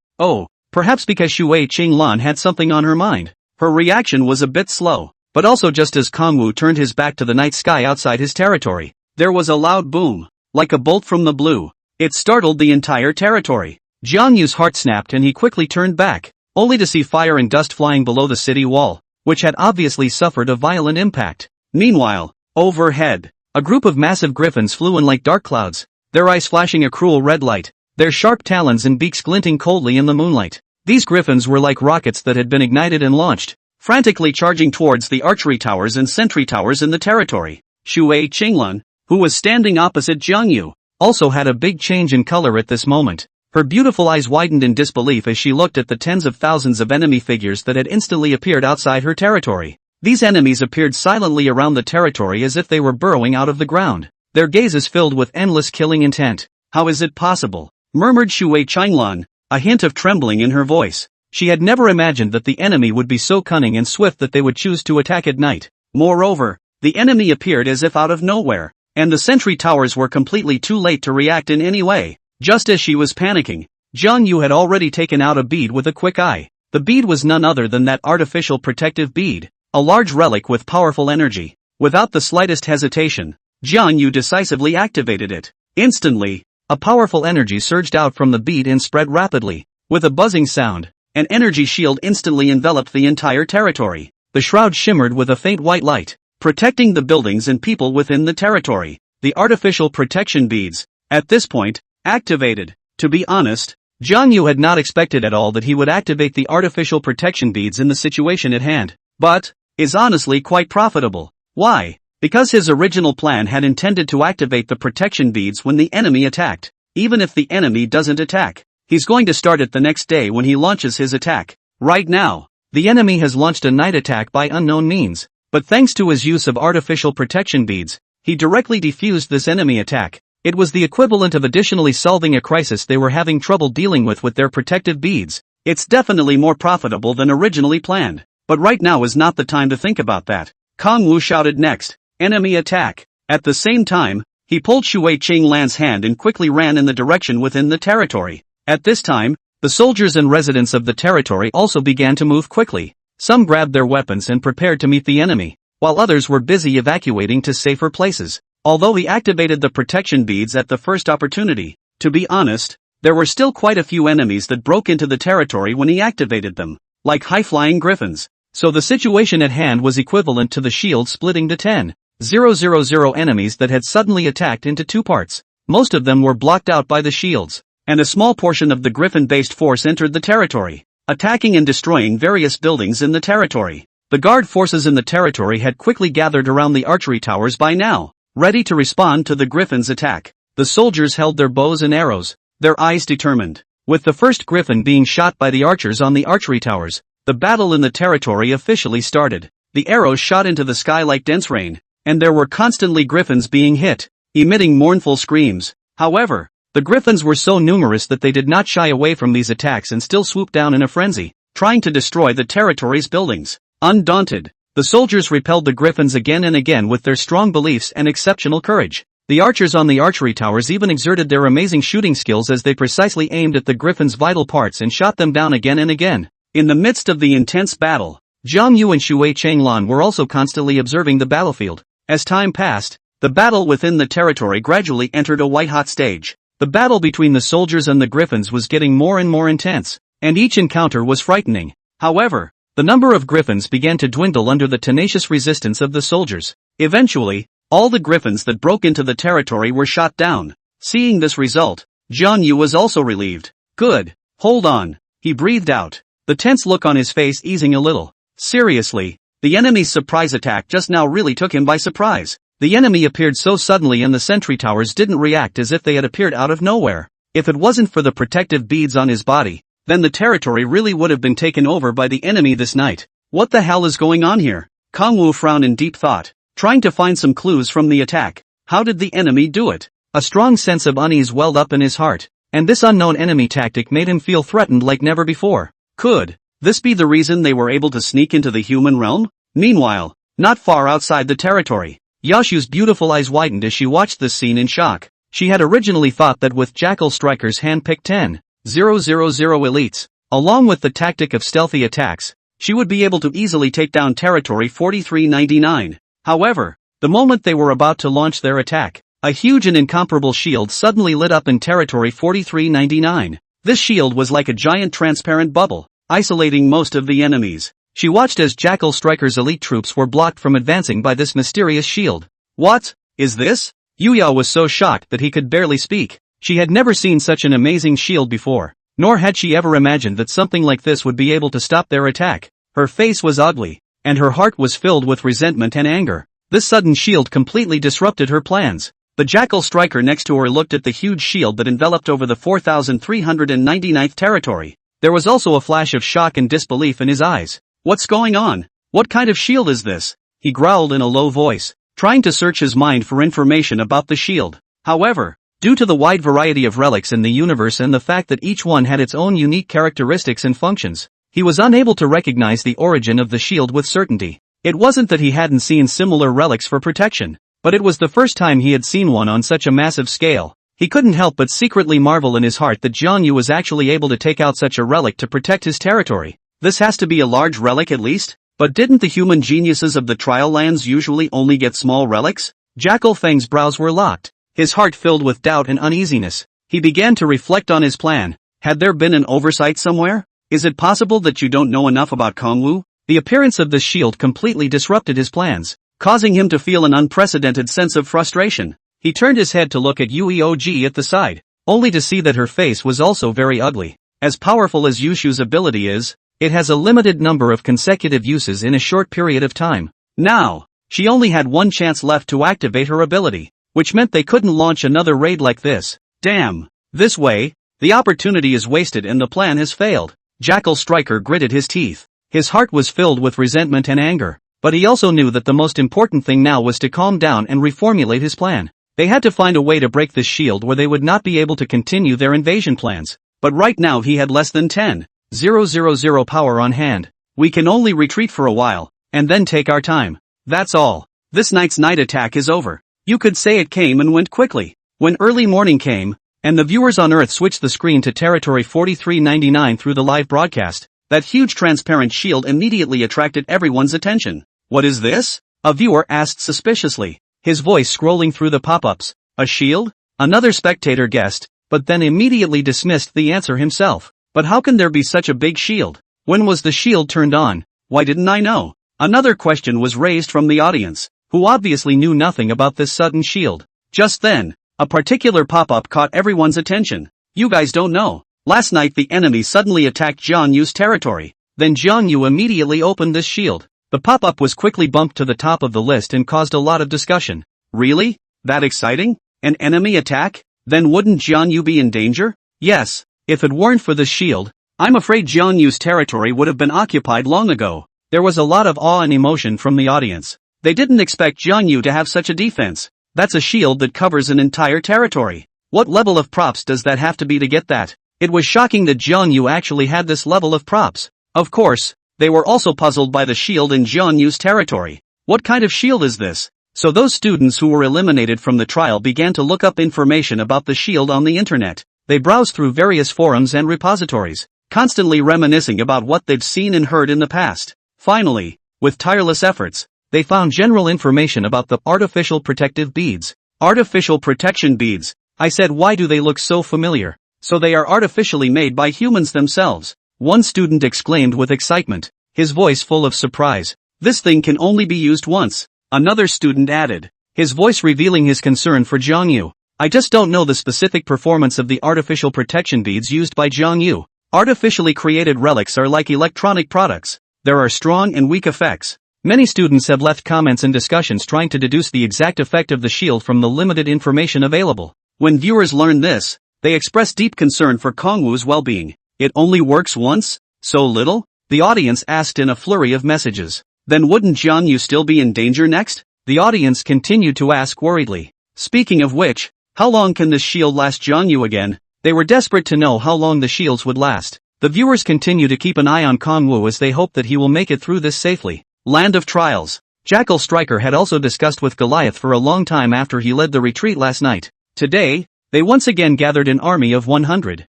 perhaps because Shui Qinglan had something on her mind. Her reaction was a bit slow. But also just as Kongwu turned his back to the night sky outside his territory, there was a loud boom, like a bolt from the blue. It startled the entire territory. Jiang Yu's heart snapped and he quickly turned back, only to see fire and dust flying below the city wall, which had obviously suffered a violent impact. Meanwhile, overhead, a group of massive griffins flew in like dark clouds, their eyes flashing a cruel red light, their sharp talons and beaks glinting coldly in the moonlight. These griffins were like rockets that had been ignited and launched, frantically charging towards the archery towers and sentry towers in the territory. Shui Qinglan, who was standing opposite Jiang Yu, also had a big change in color at this moment. Her beautiful eyes widened in disbelief as she looked at the tens of thousands of enemy figures that had instantly appeared outside her territory. These enemies appeared silently around the territory as if they were burrowing out of the ground, their gazes filled with endless killing intent. How is it possible? Murmured Shui Qinglan, a hint of trembling in her voice. She had never imagined that the enemy would be so cunning and swift that they would choose to attack at night. Moreover, the enemy appeared as if out of nowhere, and the sentry towers were completely too late to react in any way. Just as she was panicking, Jiang Yu had already taken out a bead with a quick eye. The bead was none other than that artificial protective bead, a large relic with powerful energy. Without the slightest hesitation, Jiang Yu decisively activated it. Instantly, a powerful energy surged out from the bead and spread rapidly. With a buzzing sound, an energy shield instantly enveloped the entire territory. The shroud shimmered with a faint white light, protecting the buildings and people within the territory. The artificial protection beads, at this point, activated. To be honest, Jiang Yu had not expected at all that he would activate the artificial protection beads in the situation at hand. But, is honestly quite profitable. Why? Because his original plan had intended to activate the protection beads when the enemy attacked. Even if the enemy doesn't attack, he's going to start it the next day when he launches his attack. Right now, the enemy has launched a night attack by unknown means, but thanks to his use of artificial protection beads, he directly defused this enemy attack. It was the equivalent of additionally solving a crisis they were having trouble dealing with their protective beads. It's definitely more profitable than originally planned. But right now is not the time to think about that. Kong Wu shouted next. Enemy attack. At the same time, he pulled Shui Qinglan's hand and quickly ran in the direction within the territory. At this time, the soldiers and residents of the territory also began to move quickly. Some grabbed their weapons and prepared to meet the enemy, while others were busy evacuating to safer places. Although he activated the protection beads at the first opportunity, to be honest, there were still quite a few enemies that broke into the territory when he activated them, like high-flying griffins. So the situation at hand was equivalent to the shield splitting to 10,000 enemies that had suddenly attacked into two parts. Most of them were blocked out by the shields, and a small portion of the griffin-based force entered the territory, attacking and destroying various buildings in the territory. The guard forces in the territory had quickly gathered around the archery towers by now, ready to respond to the griffins' attack. The soldiers held their bows and arrows, their eyes determined. With the first griffin being shot by the archers on the archery towers, the battle in the territory officially started. The arrows shot into the sky like dense rain, and there were constantly griffins being hit, emitting mournful screams. However, the griffins were so numerous that they did not shy away from these attacks and still swooped down in a frenzy, trying to destroy the territory's buildings. Undaunted, the soldiers repelled the griffins again and again with their strong beliefs and exceptional courage. The archers on the archery towers even exerted their amazing shooting skills as they precisely aimed at the griffins' vital parts and shot them down again and again. In the midst of the intense battle, Jiang Yu and Shui Qinglan were also constantly observing the battlefield. As time passed, the battle within the territory gradually entered a white-hot stage. The battle between the soldiers and the griffins was getting more and more intense, and each encounter was frightening. However, the number of griffins began to dwindle under the tenacious resistance of the soldiers. Eventually, all the griffins that broke into the territory were shot down. Seeing this result, Jiang Yu was also relieved. Good. Hold on. He breathed out, the tense look on his face easing a little. Seriously, the enemy's surprise attack just now really took him by surprise. The enemy appeared so suddenly and the sentry towers didn't react as if they had appeared out of nowhere. If it wasn't for the protective beads on his body, then the territory really would have been taken over by the enemy this night. What the hell is going on here? Kong Wu frowned in deep thought, trying to find some clues from the attack. How did the enemy do it? A strong sense of unease welled up in his heart, and this unknown enemy tactic made him feel threatened like never before. Could this be the reason they were able to sneak into the human realm? Meanwhile, not far outside the territory, Yashu's beautiful eyes widened as she watched this scene in shock. She had originally thought that with Jackal Striker's hand-picked 10,000 elites, along with the tactic of stealthy attacks, she would be able to easily take down Territory 4399. However, the moment they were about to launch their attack, a huge and incomparable shield suddenly lit up in Territory 4399. This shield was like a giant transparent bubble, isolating most of the enemies. She watched as Jackal Striker's elite troops were blocked from advancing by this mysterious shield. What is this? Yuya was so shocked that he could barely speak. She had never seen such an amazing shield before, nor had she ever imagined that something like this would be able to stop their attack. Her face was ugly, and her heart was filled with resentment and anger. This sudden shield completely disrupted her plans. The Jackal Striker next to her looked at the huge shield that enveloped over the 4,399th territory. There was also a flash of shock and disbelief in his eyes. What's going on? What kind of shield is this? He growled in a low voice, trying to search his mind for information about the shield. However, due to the wide variety of relics in the universe and the fact that each one had its own unique characteristics and functions, he was unable to recognize the origin of the shield with certainty. It wasn't that he hadn't seen similar relics for protection, but it was the first time he had seen one on such a massive scale. He couldn't help but secretly marvel in his heart that Jiang Yu was actually able to take out such a relic to protect his territory. This has to be a large relic at least? But didn't the human geniuses of the trial lands usually only get small relics? Jackal Feng's brows were locked, his heart filled with doubt and uneasiness. He began to reflect on his plan. Had there been an oversight somewhere? Is it possible that you don't know enough about Kong Wu? The appearance of this shield completely disrupted his plans, causing him to feel an unprecedented sense of frustration. He turned his head to look at Yueog at the side, only to see that her face was also very ugly. As powerful as Yushu's ability is, it has a limited number of consecutive uses in a short period of time. Now, she only had one chance left to activate her ability, which meant they couldn't launch another raid like this. Damn. This way, the opportunity is wasted and the plan has failed. Jackal Striker gritted his teeth. His heart was filled with resentment and anger, but he also knew that the most important thing now was to calm down and reformulate his plan. They had to find a way to break this shield or they would not be able to continue their invasion plans. But right now he had less than 10,000 power on hand. We can only retreat for a while, and then take our time. That's all. This night's night attack is over. You could say it came and went quickly. When early morning came, and the viewers on Earth switched the screen to territory 4399 through the live broadcast, that huge transparent shield immediately attracted everyone's attention. What is this? A viewer asked suspiciously, his voice scrolling through the pop-ups. A shield? Another spectator guessed, but then immediately dismissed the answer himself. But how can there be such a big shield? When was the shield turned on? Why didn't I know? Another question was raised from the audience, who obviously knew nothing about this sudden shield. Just then, a particular pop-up caught everyone's attention. You guys don't know. Last night the enemy suddenly attacked Jiang Yu's territory. Then Jiang Yu immediately opened this shield. The pop-up was quickly bumped to the top of the list and caused a lot of discussion. Really? That exciting? An enemy attack? Then wouldn't Jiang Yu be in danger? Yes. If it weren't for this shield, I'm afraid Jiang Yu's territory would have been occupied long ago. There was a lot of awe and emotion from the audience. They didn't expect Jiang Yu to have such a defense. That's a shield that covers an entire territory. What level of props does that have to be to get that? It was shocking that Jiang Yu actually had this level of props. Of course, they were also puzzled by the shield in Jiang Yu's territory. What kind of shield is this? So those students who were eliminated from the trial began to look up information about the shield on the internet. They browsed through various forums and repositories, constantly reminiscing about what they'd seen and heard in the past. Finally, with tireless efforts, they found general information about the artificial protective beads. Artificial protection beads. I said, why do they look so familiar? So they are artificially made by humans themselves. One student exclaimed with excitement, his voice full of surprise. This thing can only be used once. Another student added, his voice revealing his concern for Jiang Yu. I just don't know the specific performance of the artificial protection beads used by Jiang Yu. Artificially created relics are like electronic products. There are strong and weak effects. Many students have left comments and discussions trying to deduce the exact effect of the shield from the limited information available. When viewers learn this, they express deep concern for Kongwu's well-being. It only works once? So little? The audience asked in a flurry of messages. Then wouldn't Jiang Yu still be in danger next? The audience continued to ask worriedly. Speaking of which, how long can this shield last Jiang Yu again? They were desperate to know how long the shields would last. The viewers continue to keep an eye on Kongwu as they hope that he will make it through this safely. Land of Trials. Jackal Striker had also discussed with Goliath for a long time after he led the retreat last night. Today, they once again gathered an army of 100,000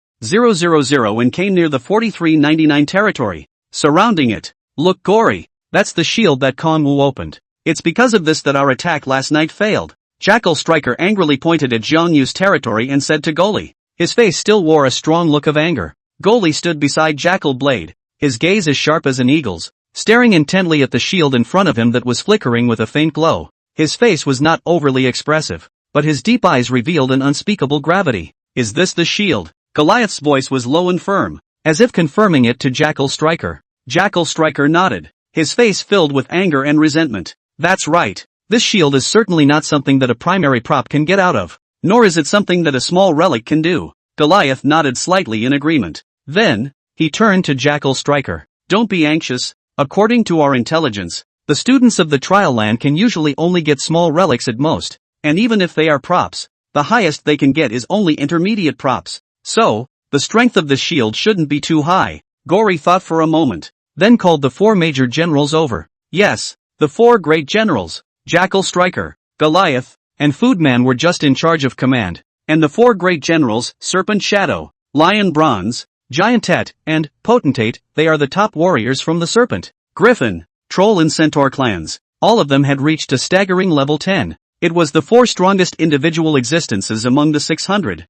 and came near the 4399 territory. Surrounding it. Look gory. That's the shield that Kongwu opened. It's because of this that our attack last night failed. Jackal Striker angrily pointed at Jiang Yu's territory and said to Goli. His face still wore a strong look of anger. Goli stood beside Jackal Blade, his gaze as sharp as an eagle's, staring intently at the shield in front of him that was flickering with a faint glow. His face was not overly expressive, but his deep eyes revealed an unspeakable gravity. Is this the shield? Goliath's voice was low and firm, as if confirming it to Jackal Striker. Jackal Striker nodded, his face filled with anger and resentment. That's right. This shield is certainly not something that a primary prop can get out of, nor is it something that a small relic can do. Goliath nodded slightly in agreement. Then, he turned to Jackal Striker. Don't be anxious. According to our intelligence, the students of the trial land can usually only get small relics at most, and even if they are props, the highest they can get is only intermediate props. So, the strength of the shield shouldn't be too high. Gori thought for a moment, then called the 4 major generals over. Yes, the 4 great generals. Jackal Striker, Goliath, and Foodman were just in charge of command, and the 4 great generals, Serpent Shadow, Lion Bronze, Giantet, and Potentate, they are the top warriors from the Serpent, Griffin, Troll and Centaur clans. All of them had reached a staggering level 10. It was the 4 strongest individual existences among the 600,000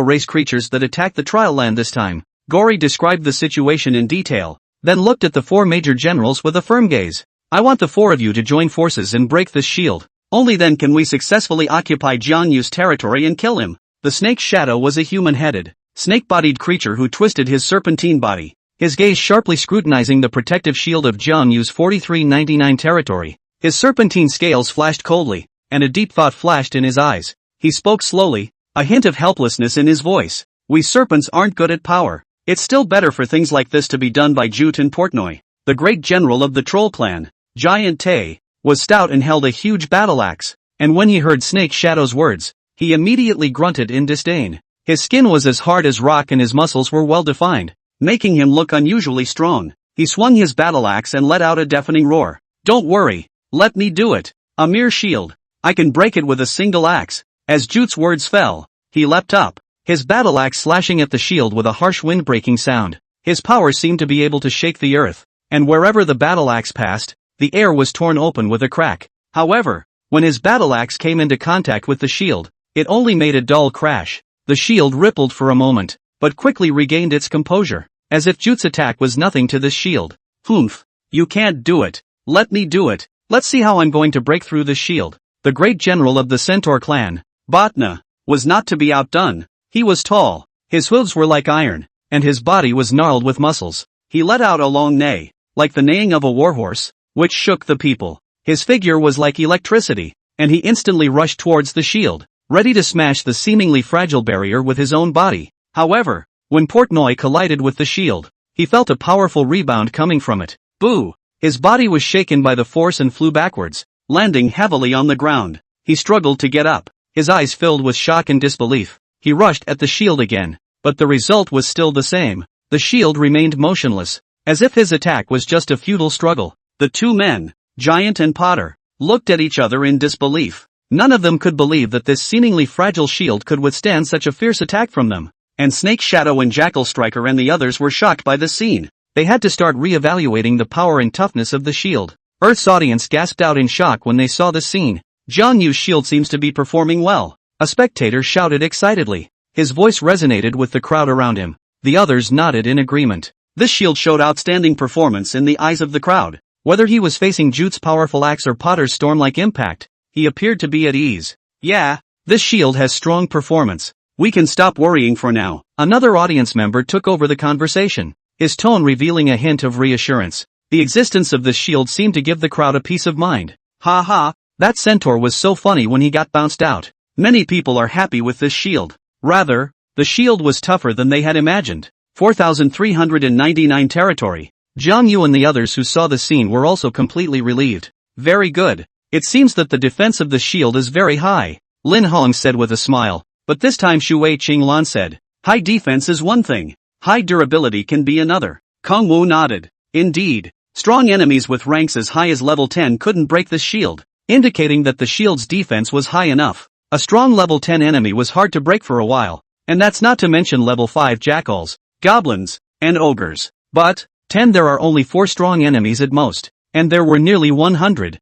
race creatures that attacked the trial land this time. Gori described the situation in detail, then looked at the 4 major generals with a firm gaze. I want the 4 of you to join forces and break this shield. Only then can we successfully occupy Jiang Yu's territory and kill him. The snake's shadow was a human-headed, snake-bodied creature who twisted his serpentine body, his gaze sharply scrutinizing the protective shield of Jiang Yu's 4399 territory. His serpentine scales flashed coldly, and a deep thought flashed in his eyes. He spoke slowly, a hint of helplessness in his voice. We serpents aren't good at power. It's still better for things like this to be done by Jute and Portnoy. The great general of the troll clan, Giant Tay, was stout and held a huge battle axe, and when he heard Snake Shadow's words, he immediately grunted in disdain. His skin was as hard as rock and his muscles were well defined, making him look unusually strong. He swung his battle axe and let out a deafening roar. "Don't worry, let me do it. A mere shield. I can break it with a single axe." As Jute's words fell, he leapt up, his battle axe slashing at the shield with a harsh wind-breaking sound. His power seemed to be able to shake the earth, and wherever the battle axe passed, the air was torn open with a crack. However, when his battle axe came into contact with the shield, it only made a dull crash. The shield rippled for a moment, but quickly regained its composure, as if Jute's attack was nothing to this shield. "Humph, you can't do it. Let me do it. Let's see how I'm going to break through this shield." The great general of the Centaur clan, Bhatna, was not to be outdone. He was tall, his hooves were like iron, and his body was gnarled with muscles. He let out a long neigh, like the neighing of a warhorse, which shook the people. His figure was like electricity, and he instantly rushed towards the shield, ready to smash the seemingly fragile barrier with his own body. However, when Portnoy collided with the shield, he felt a powerful rebound coming from it. Boo! His body was shaken by the force and flew backwards, landing heavily on the ground. He struggled to get up, his eyes filled with shock and disbelief. He rushed at the shield again, but the result was still the same. The shield remained motionless, as if his attack was just a futile struggle. The two men, Giant and Potter, looked at each other in disbelief. None of them could believe that this seemingly fragile shield could withstand such a fierce attack from them. And Snake Shadow and Jackal Striker and the others were shocked by the scene. They had to start re-evaluating the power and toughness of the shield. Earth's audience gasped out in shock when they saw the scene. "Jiang Yu's shield seems to be performing well," a spectator shouted excitedly. His voice resonated with the crowd around him. The others nodded in agreement. This shield showed outstanding performance in the eyes of the crowd. Whether he was facing Jute's powerful axe or Potter's storm-like impact, he appeared to be at ease. "Yeah, this shield has strong performance. We can stop worrying for now." Another audience member took over the conversation, his tone revealing a hint of reassurance. The existence of this shield seemed to give the crowd a peace of mind. "Ha ha, that centaur was so funny when he got bounced out. Many people are happy with this shield." Rather, the shield was tougher than they had imagined. 4,399 territory. Zhang Yu and the others who saw the scene were also completely relieved. "Very good. It seems that the defense of the shield is very high," Lin Hong said with a smile. But this time Shui Qinglan said, "High defense is one thing. High durability can be another." Kong Wu nodded. "Indeed, strong enemies with ranks as high as level 10 couldn't break this shield," indicating that the shield's defense was high enough. A strong level 10 enemy was hard to break for a while, and that's not to mention level 5 jackals, goblins, and ogres. But, 10 there are only 4 strong enemies at most, and there were nearly 100,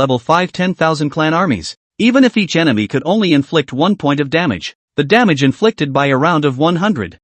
level 5 10,000 clan armies. Even if each enemy could only inflict 1 point of damage, the damage inflicted by a round of 100,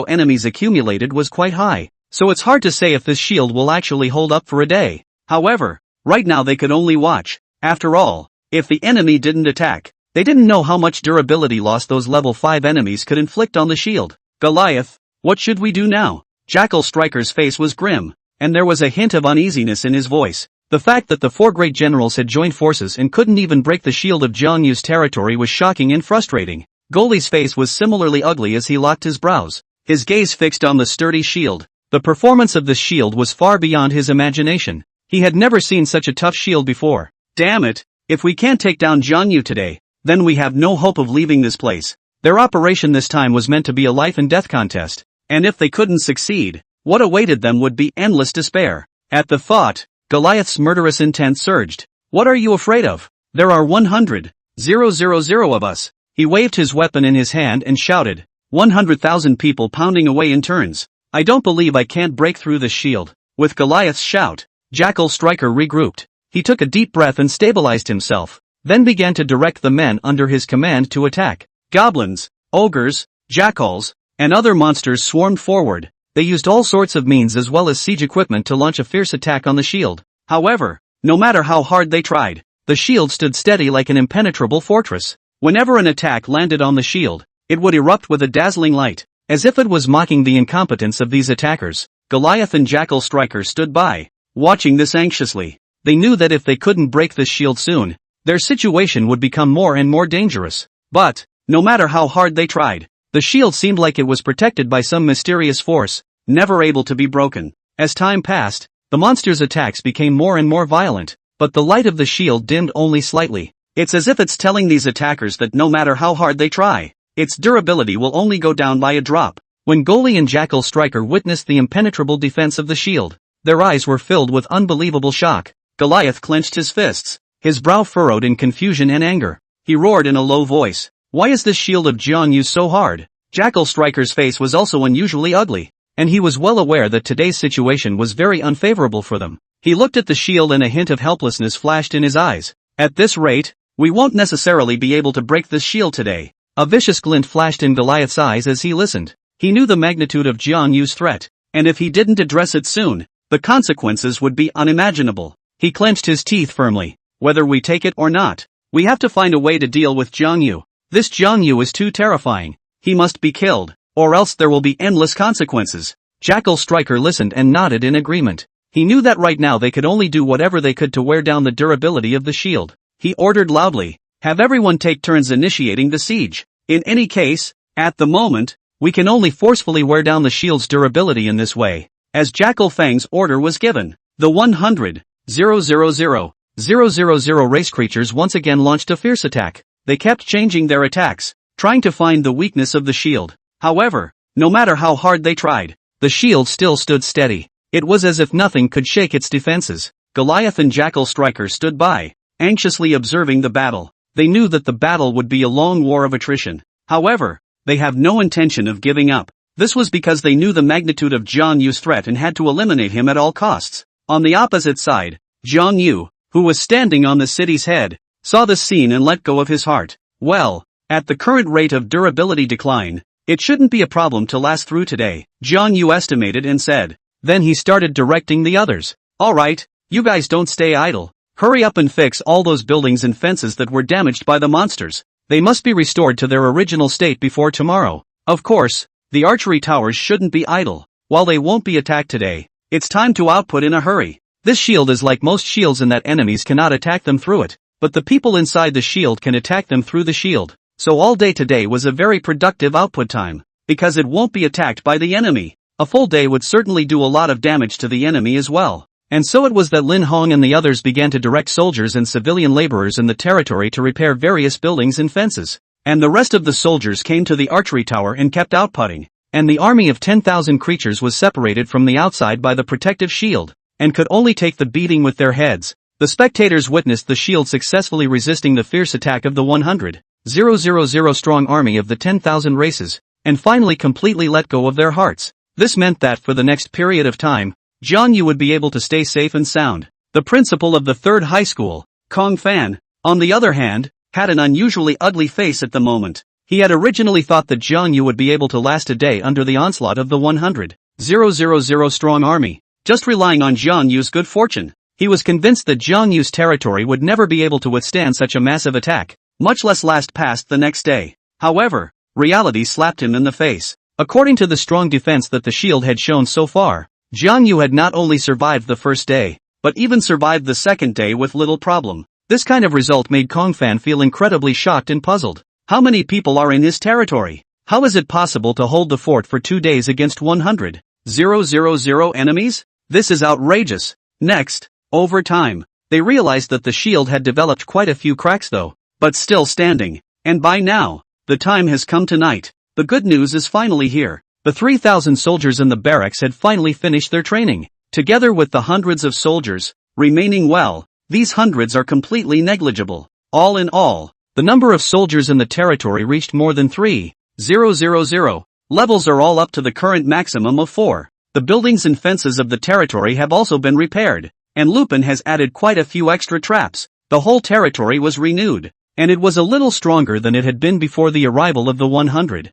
enemies accumulated was quite high, so it's hard to say if this shield will actually hold up for a day. However, right now they could only watch. After all, if the enemy didn't attack, they didn't know how much durability loss those level 5 enemies could inflict on the shield. "Goliath, what should we do now?" Jackal Striker's face was grim, and there was a hint of uneasiness in his voice. The fact that the 4 great generals had joined forces and couldn't even break the shield of Jiang Yu's territory was shocking and frustrating. Goldie's face was similarly ugly as he locked his brows, his gaze fixed on the sturdy shield. The performance of this shield was far beyond his imagination. He had never seen such a tough shield before. "Damn it, if we can't take down Jiang Yu today, then we have no hope of leaving this place." Their operation this time was meant to be a life and death contest, and if they couldn't succeed, what awaited them would be endless despair. At the thought, Goliath's murderous intent surged. "What are you afraid of? There are 100,000 of us." He waved his weapon in his hand and shouted, 100,000 people pounding away in turns. "I don't believe I can't break through this shield." With Goliath's shout, Jackal Striker regrouped. He took a deep breath and stabilized himself, then began to direct the men under his command to attack. Goblins, ogres, jackals, and other monsters swarmed forward. They used all sorts of means as well as siege equipment to launch a fierce attack on the shield. However, no matter how hard they tried, the shield stood steady like an impenetrable fortress. Whenever an attack landed on the shield, it would erupt with a dazzling light, as if it was mocking the incompetence of these attackers. Goliath and Jackal Striker stood by, watching this anxiously. They knew that if they couldn't break this shield soon, their situation would become more and more dangerous. But, no matter how hard they tried, the shield seemed like it was protected by some mysterious force, never able to be broken. As time passed, the monster's attacks became more and more violent, but the light of the shield dimmed only slightly. It's as if it's telling these attackers that no matter how hard they try, its durability will only go down by a drop. When Goli and Jackal Striker witnessed the impenetrable defense of the shield, their eyes were filled with unbelievable shock. Goliath clenched his fists, his brow furrowed in confusion and anger. He roared in a low voice, "Why is this shield of Jiang Yu so hard?" Jackal Striker's face was also unusually ugly, and he was well aware that today's situation was very unfavorable for them. He looked at the shield and a hint of helplessness flashed in his eyes. "At this rate, we won't necessarily be able to break this shield today." A vicious glint flashed in Goliath's eyes as he listened. He knew the magnitude of Jiang Yu's threat, and if he didn't address it soon, the consequences would be unimaginable. He clenched his teeth firmly. "Whether we take it or not, we have to find a way to deal with Jiang Yu. This Jiang Yu is too terrifying. He must be killed, or else there will be endless consequences." Jackal Striker listened and nodded in agreement. He knew that right now they could only do whatever they could to wear down the durability of the shield. He ordered loudly, "Have everyone take turns initiating the siege. In any case, at the moment, we can only forcefully wear down the shield's durability in this way." As Jackal Fang's order was given, the 100,000 race creatures once again launched a fierce attack. They kept changing their attacks, trying to find the weakness of the shield. However, no matter how hard they tried, the shield still stood steady. It was as if nothing could shake its defenses. Goliath and Jackal Striker stood by, anxiously observing the battle. They knew that the battle would be a long war of attrition. However, they have no intention of giving up. This was because they knew the magnitude of Jiang Yu's threat and had to eliminate him at all costs. On the opposite side, Zhang Yu, who was standing on the city's head, saw the scene and let go of his heart. Well, at the current rate of durability decline, it shouldn't be a problem to last through today, Zhang Yu estimated and said. Then he started directing the others. "Alright, you guys don't stay idle. Hurry up and fix all those buildings and fences that were damaged by the monsters. They must be restored to their original state before tomorrow. Of course, the archery towers shouldn't be idle. While they won't be attacked today, it's time to output in a hurry. This shield is like most shields in that enemies cannot attack them through it, but the people inside the shield can attack them through the shield. So all day today was a very productive output time, because it won't be attacked by the enemy. A full day would certainly do a lot of damage to the enemy as well." And so it was that Lin Hong and the others began to direct soldiers and civilian laborers in the territory to repair various buildings and fences. And the rest of the soldiers came to the archery tower and kept outputting. And the army of 10,000 creatures was separated from the outside by the protective shield, and could only take the beating with their heads. The spectators witnessed the shield successfully resisting the fierce attack of the 100,000 strong army of the 10,000 races, and finally completely let go of their hearts. This meant that for the next period of time, Jiang Yu would be able to stay safe and sound. The principal of the third high school, Kong Fan, on the other hand, had an unusually ugly face at the moment. He had originally thought that Jiang Yu would be able to last a day under the onslaught of the 100,000 strong army, just relying on Jiang Yu's good fortune. He was convinced that Jiang Yu's territory would never be able to withstand such a massive attack, much less last past the next day. However, reality slapped him in the face. According to the strong defense that the shield had shown so far, Jiang Yu had not only survived the first day, but even survived the second day with little problem. This kind of result made Kong Fan feel incredibly shocked and puzzled. How many people are in his territory? How is it possible to hold the fort for 2 days against 100,000 enemies? This is outrageous. Next, over time, they realized that the shield had developed quite a few cracks though, but still standing. And by now, the time has come tonight. The good news is finally here. The 3,000 soldiers in the barracks had finally finished their training. Together with the hundreds of soldiers remaining, well, these hundreds are completely negligible. All in all, the number of soldiers in the territory reached more than 3,000. Levels are all up to the current maximum of 4. The buildings and fences of the territory have also been repaired, and Lupin has added quite a few extra traps. The whole territory was renewed, and it was a little stronger than it had been before the arrival of the 100,000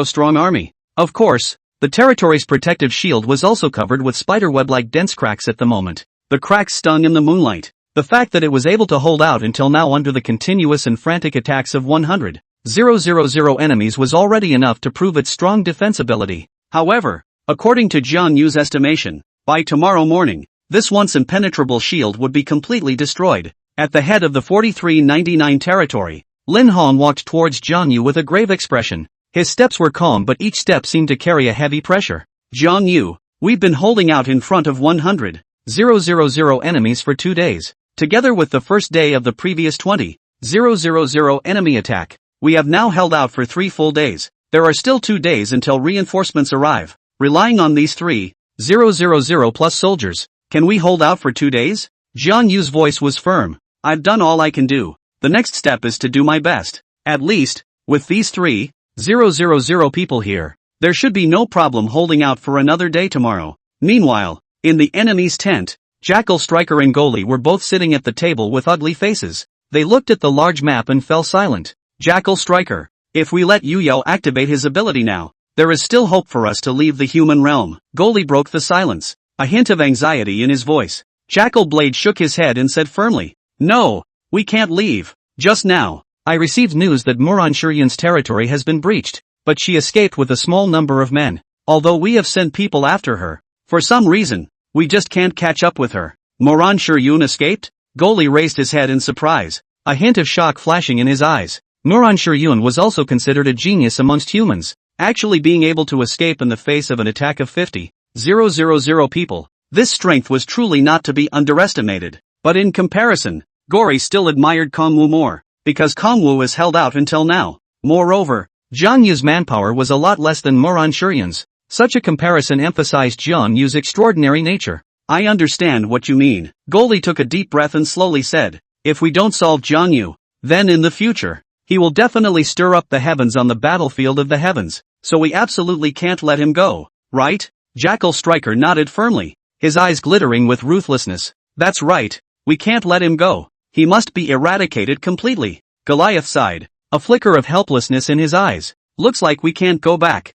strong army. Of course, the territory's protective shield was also covered with spiderweb-like dense cracks at the moment. The cracks stung in the moonlight. The fact that it was able to hold out until now under the continuous and frantic attacks of 100,000 enemies was already enough to prove its strong defensibility. However, according to Jiang Yu's estimation, by tomorrow morning, this once impenetrable shield would be completely destroyed. At the head of the 4399 territory, Lin Hong walked towards Jiang Yu with a grave expression. His steps were calm but each step seemed to carry a heavy pressure. "Jiang Yu, we've been holding out in front of 100,000 20,000 enemies for 2 days, together with the first day of the previous 20,000 enemy attack. We have now held out for 3 full days. There are still 2 days until reinforcements arrive. Relying on these 3,000 plus soldiers, can we hold out for 2 days? Jiang Yu's voice was firm. I've done all I can do. The next step is to do my best. At least, with these 3,000 people here, there should be no problem holding out for another day tomorrow. Meanwhile, in the enemy's tent, Jackal Striker and Goalie were both sitting at the table with ugly faces. They looked at the large map and fell silent. Jackal Striker, if we let Yu Yao activate his ability now, there is still hope for us to leave the human realm. Goalie broke the silence, a hint of anxiety in his voice. Jackal Blade shook his head and said firmly, "No, we can't leave. Just now, I received news that Muran Shiryun's territory has been breached, but she escaped with a small number of men. Although we have sent people after her, for some reason, we just can't catch up with her." Muran Shiryun escaped? Goalie raised his head in surprise, a hint of shock flashing in his eyes. Muran Shiryun was also considered a genius amongst humans, actually being able to escape in the face of an attack of 50,000 people. This strength was truly not to be underestimated. But in comparison, Gory still admired Kongwu more, because Kongwu has held out until now. Moreover, Jiang Yu's manpower was a lot less than Muran Shiryun's. Such a comparison emphasized Jiang Yu's extraordinary nature. I understand what you mean. Goalie took a deep breath and slowly said, if we don't solve Jiang Yu, then in the future, he will definitely stir up the heavens on the battlefield of the heavens, so we absolutely can't let him go, right? Jackal Striker nodded firmly, his eyes glittering with ruthlessness. That's right, we can't let him go. He must be eradicated completely. Goliath sighed, a flicker of helplessness in his eyes. Looks like we can't go back.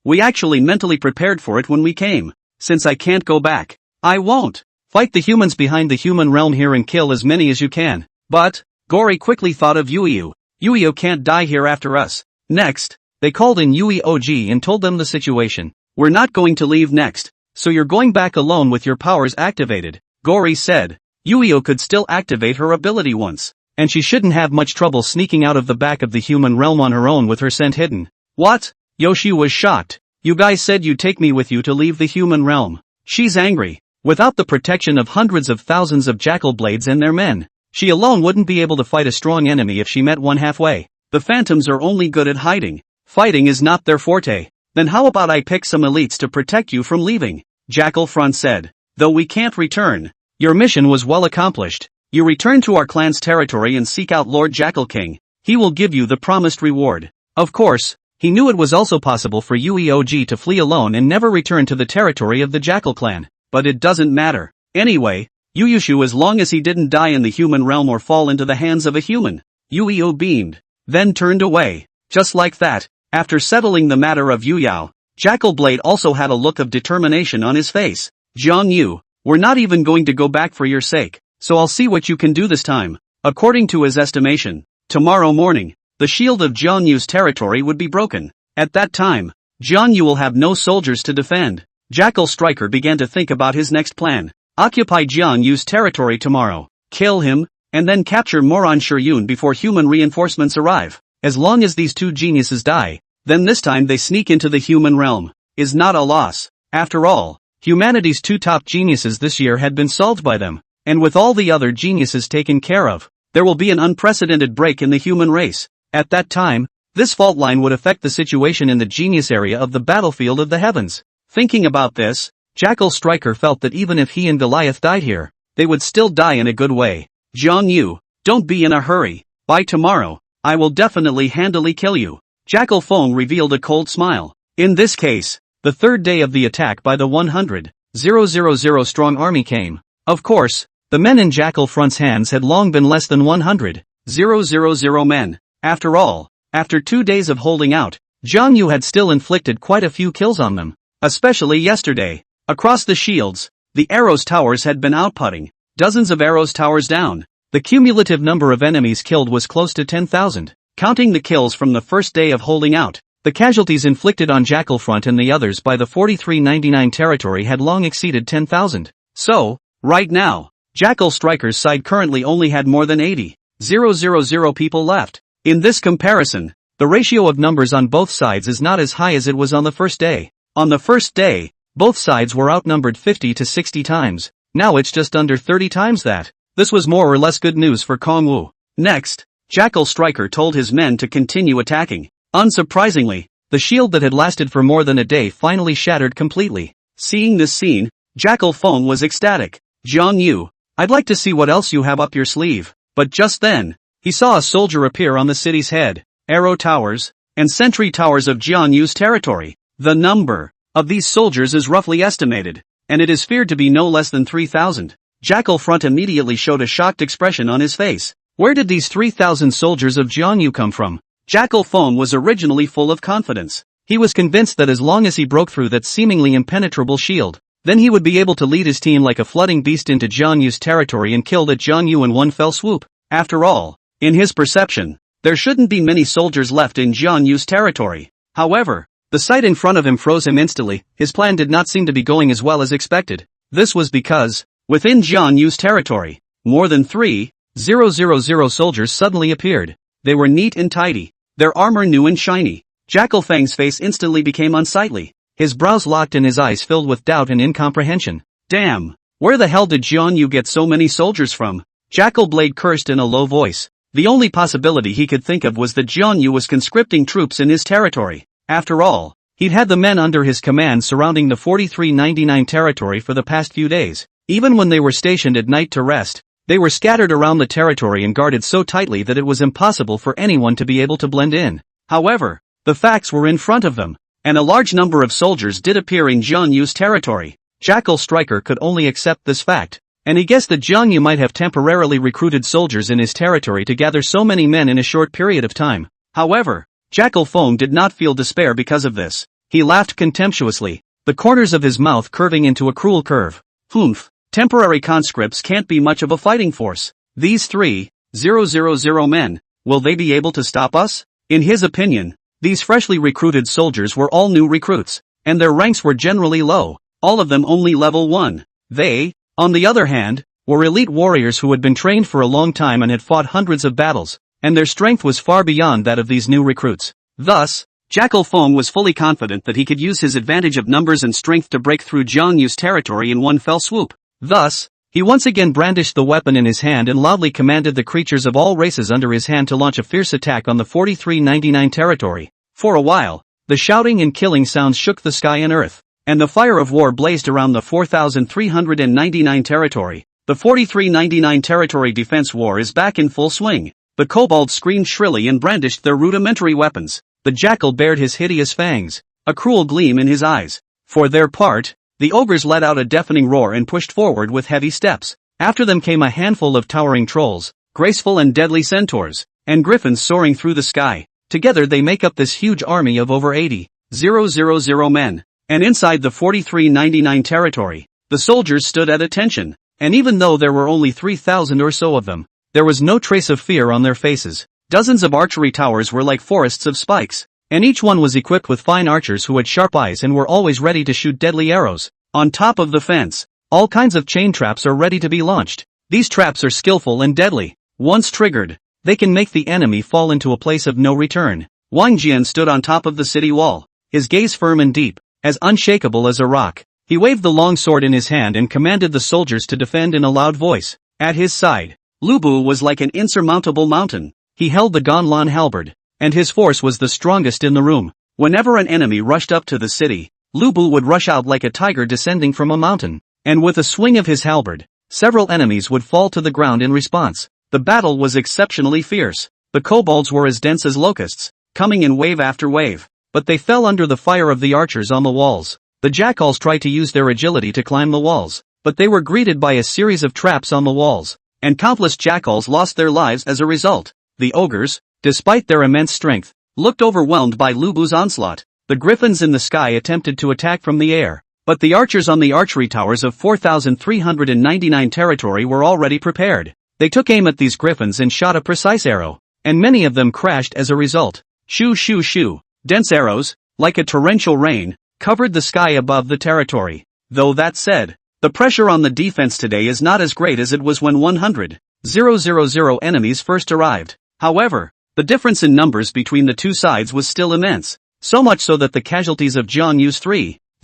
We actually mentally prepared for it when we came. Since I can't go back, I won't. Fight the humans behind the human realm here and kill as many as you can. But, Gory quickly thought of Yu Yu. Yu Yu can't die here after us. Next, they called in Yui Og and told them the situation. We're not going to leave next, so you're going back alone with your powers activated. Gory said, Yu could still activate her ability once, and she shouldn't have much trouble sneaking out of the back of the human realm on her own with her scent hidden. What? Yoshi was shocked. You guys said you'd take me with you to leave the human realm. She's angry. Without the protection of hundreds of thousands of jackal blades and their men, she alone wouldn't be able to fight a strong enemy if she met one halfway. The phantoms are only good at hiding. Fighting is not their forte. Then how about I pick some elites to protect you from leaving? Jackal Front said. Though we can't return. Your mission was well accomplished. You return to our clan's territory and seek out Lord Jackal King. He will give you the promised reward. Of course, he knew it was also possible for Ueog to flee alone and never return to the territory of the Jackal clan. But it doesn't matter. Anyway, Yuyushu as long as he didn't die in the human realm or fall into the hands of a human. Ueo beamed, then turned away. Just like that, after settling the matter of Yu Yao, Jackal Blade also had a look of determination on his face. Jiang Yu, we're not even going to go back for your sake, so I'll see what you can do this time. According to his estimation, tomorrow morning, the shield of Jiang Yu's territory would be broken. At that time, Jiang Yu will have no soldiers to defend. Jackal Striker began to think about his next plan. Occupy Jiang Yu's territory tomorrow, kill him, and then capture Moran Shiryun before human reinforcements arrive. As long as these two geniuses die, then this time they sneak into the human realm. Is not a loss. After all, humanity's two top geniuses this year had been solved by them, and with all the other geniuses taken care of, there will be an unprecedented break in the human race. At that time, this fault line would affect the situation in the genius area of the battlefield of the heavens. Thinking about this, Jackal Striker felt that even if he and Goliath died here, they would still die in a good way. Jiang Yu, don't be in a hurry. By tomorrow, I will definitely handily kill you. Jackal Feng revealed a cold smile. In this case, the third day of the attack by the 100,000 strong army came. Of course, the men in Jackal Front's hands had long been less than 100,000 men. After all, after 2 days of holding out, Jiang Yu had still inflicted quite a few kills on them. Especially yesterday. Across the shields, the arrows towers had been outputting. Dozens of arrows towers down. The cumulative number of enemies killed was close to 10,000. Counting the kills from the first day of holding out, the casualties inflicted on Jackal Front and the others by the 4399 territory had long exceeded 10,000. So, right now, Jackal Striker's side currently only had more than 80,000 people left. In this comparison, the ratio of numbers on both sides is not as high as it was on the first day. On the first day, Both sides were outnumbered 50 to 60 times, now it's just under 30 times that. This was more or less good news for Kong Wu. Next, Jackal Striker told his men to continue attacking. Unsurprisingly, the shield that had lasted for more than a day finally shattered completely. Seeing this scene, Jackal Feng was ecstatic. Jiang Yu, I'd like to see what else you have up your sleeve. But just then, he saw a soldier appear on the city's head, arrow towers, and sentry towers of Jiang Yu's territory. The number of these soldiers is roughly estimated, and it is feared to be no less than 3,000. Jackal Front immediately showed a shocked expression on his face. Where did these 3,000 soldiers of Jiang Yu come from? Jackal Feng was originally full of confidence. He was convinced that as long as he broke through that seemingly impenetrable shield, then he would be able to lead his team like a flooding beast into Jiang Yu's territory and kill that Jiang Yu in one fell swoop. After all, in his perception, there shouldn't be many soldiers left in Jiang Yu's territory. However, the sight in front of him froze him instantly. His plan did not seem to be going as well as expected. This was because, within Jiang Yu's territory, more than 3,000 soldiers suddenly appeared. They were neat and tidy, their armor new and shiny. Jackal Feng's face instantly became unsightly. His brows locked and his eyes filled with doubt and incomprehension. Damn! Where the hell did Jiang Yu get so many soldiers from? Jackal Blade cursed in a low voice. The only possibility he could think of was that Jiang Yu was conscripting troops in his territory. After all, he'd had the men under his command surrounding the 4399 territory for the past few days. Even when they were stationed at night to rest, they were scattered around the territory and guarded so tightly that it was impossible for anyone to be able to blend in. However, the facts were in front of them, and a large number of soldiers did appear in Jiang Yu's territory. Jackal Striker could only accept this fact, and he guessed that Jiang Yu might have temporarily recruited soldiers in his territory to gather so many men in a short period of time. However, Jackal Feng did not feel despair because of this. He laughed contemptuously, the corners of his mouth curving into a cruel curve. Humph, temporary conscripts can't be much of a fighting force. These 3,000 men, will they be able to stop us? In his opinion, these freshly recruited soldiers were all new recruits, and their ranks were generally low, all of them only level 1. They, on the other hand, were elite warriors who had been trained for a long time and had fought hundreds of battles, and their strength was far beyond that of these new recruits. Thus, Jackal Feng was fully confident that he could use his advantage of numbers and strength to break through Jiang Yu's territory in one fell swoop. Thus, he once again brandished the weapon in his hand and loudly commanded the creatures of all races under his hand to launch a fierce attack on the 4399 territory. For a while, the shouting and killing sounds shook the sky and earth, and the fire of war blazed around the 4399 territory. The 4399 territory defense war is back in full swing. The kobolds screamed shrilly and brandished their rudimentary weapons. The jackal bared his hideous fangs, a cruel gleam in his eyes. For their part, the ogres let out a deafening roar and pushed forward with heavy steps. After them came a handful of towering trolls, graceful and deadly centaurs, and griffins soaring through the sky. Together they make up this huge army of over 80,000 men. And inside the 4399 territory, the soldiers stood at attention, and even though there were only 3,000 or so of them, there was no trace of fear on their faces. Dozens of archery towers were like forests of spikes, and each one was equipped with fine archers who had sharp eyes and were always ready to shoot deadly arrows. On top of the fence, all kinds of chain traps are ready to be launched. These traps are skillful and deadly. Once triggered, they can make the enemy fall into a place of no return. Wang Jian stood on top of the city wall, his gaze firm and deep, as unshakable as a rock. He waved the long sword in his hand and commanded the soldiers to defend in a loud voice. At his side, Lubu was like an insurmountable mountain. He held the Ganlan halberd, and his force was the strongest in the room. Whenever an enemy rushed up to the city, Lubu would rush out like a tiger descending from a mountain, and with a swing of his halberd, several enemies would fall to the ground in response. The battle was exceptionally fierce. The kobolds were as dense as locusts, coming in wave after wave, but they fell under the fire of the archers on the walls. The jackals tried to use their agility to climb the walls, but they were greeted by a series of traps on the walls, and countless jackals lost their lives as a result. The ogres, despite their immense strength, looked overwhelmed by Lubu's onslaught. The griffins in the sky attempted to attack from the air, but the archers on the archery towers of 4399 territory were already prepared. They took aim at these griffins and shot a precise arrow, and many of them crashed as a result. Shoo shoo shoo. Dense arrows, like a torrential rain, covered the sky above the territory. Though that said, the pressure on the defense today is not as great as it was when 100,000 enemies first arrived. However, the difference in numbers between the two sides was still immense, so much so that the casualties of Jiang Yu's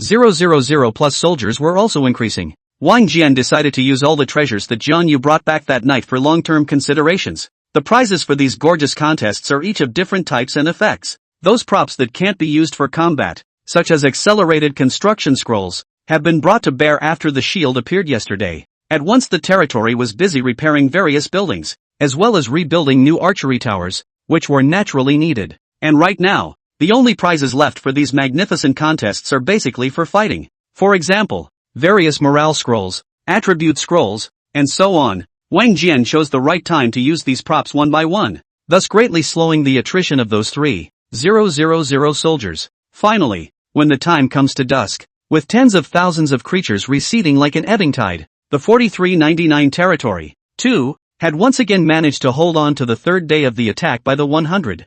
000 plus soldiers were also increasing. Wang Jian decided to use all the treasures that Jiang Yu brought back that night for long-term considerations. The prizes for these gorgeous contests are each of different types and effects. Those props that can't be used for combat, such as accelerated construction scrolls, have been brought to bear after the shield appeared yesterday. At once the territory was busy repairing various buildings, as well as rebuilding new archery towers, which were naturally needed. And right now, the only prizes left for these magnificent contests are basically for fighting. For example, various morale scrolls, attribute scrolls, and so on. Wang Jian chose the right time to use these props one by one, thus greatly slowing the attrition of those 3,000 soldiers. Finally, when the time comes to dusk, with tens of thousands of creatures receding like an ebbing tide, the 4399 territory, too, had once again managed to hold on to the third day of the attack by the 100,000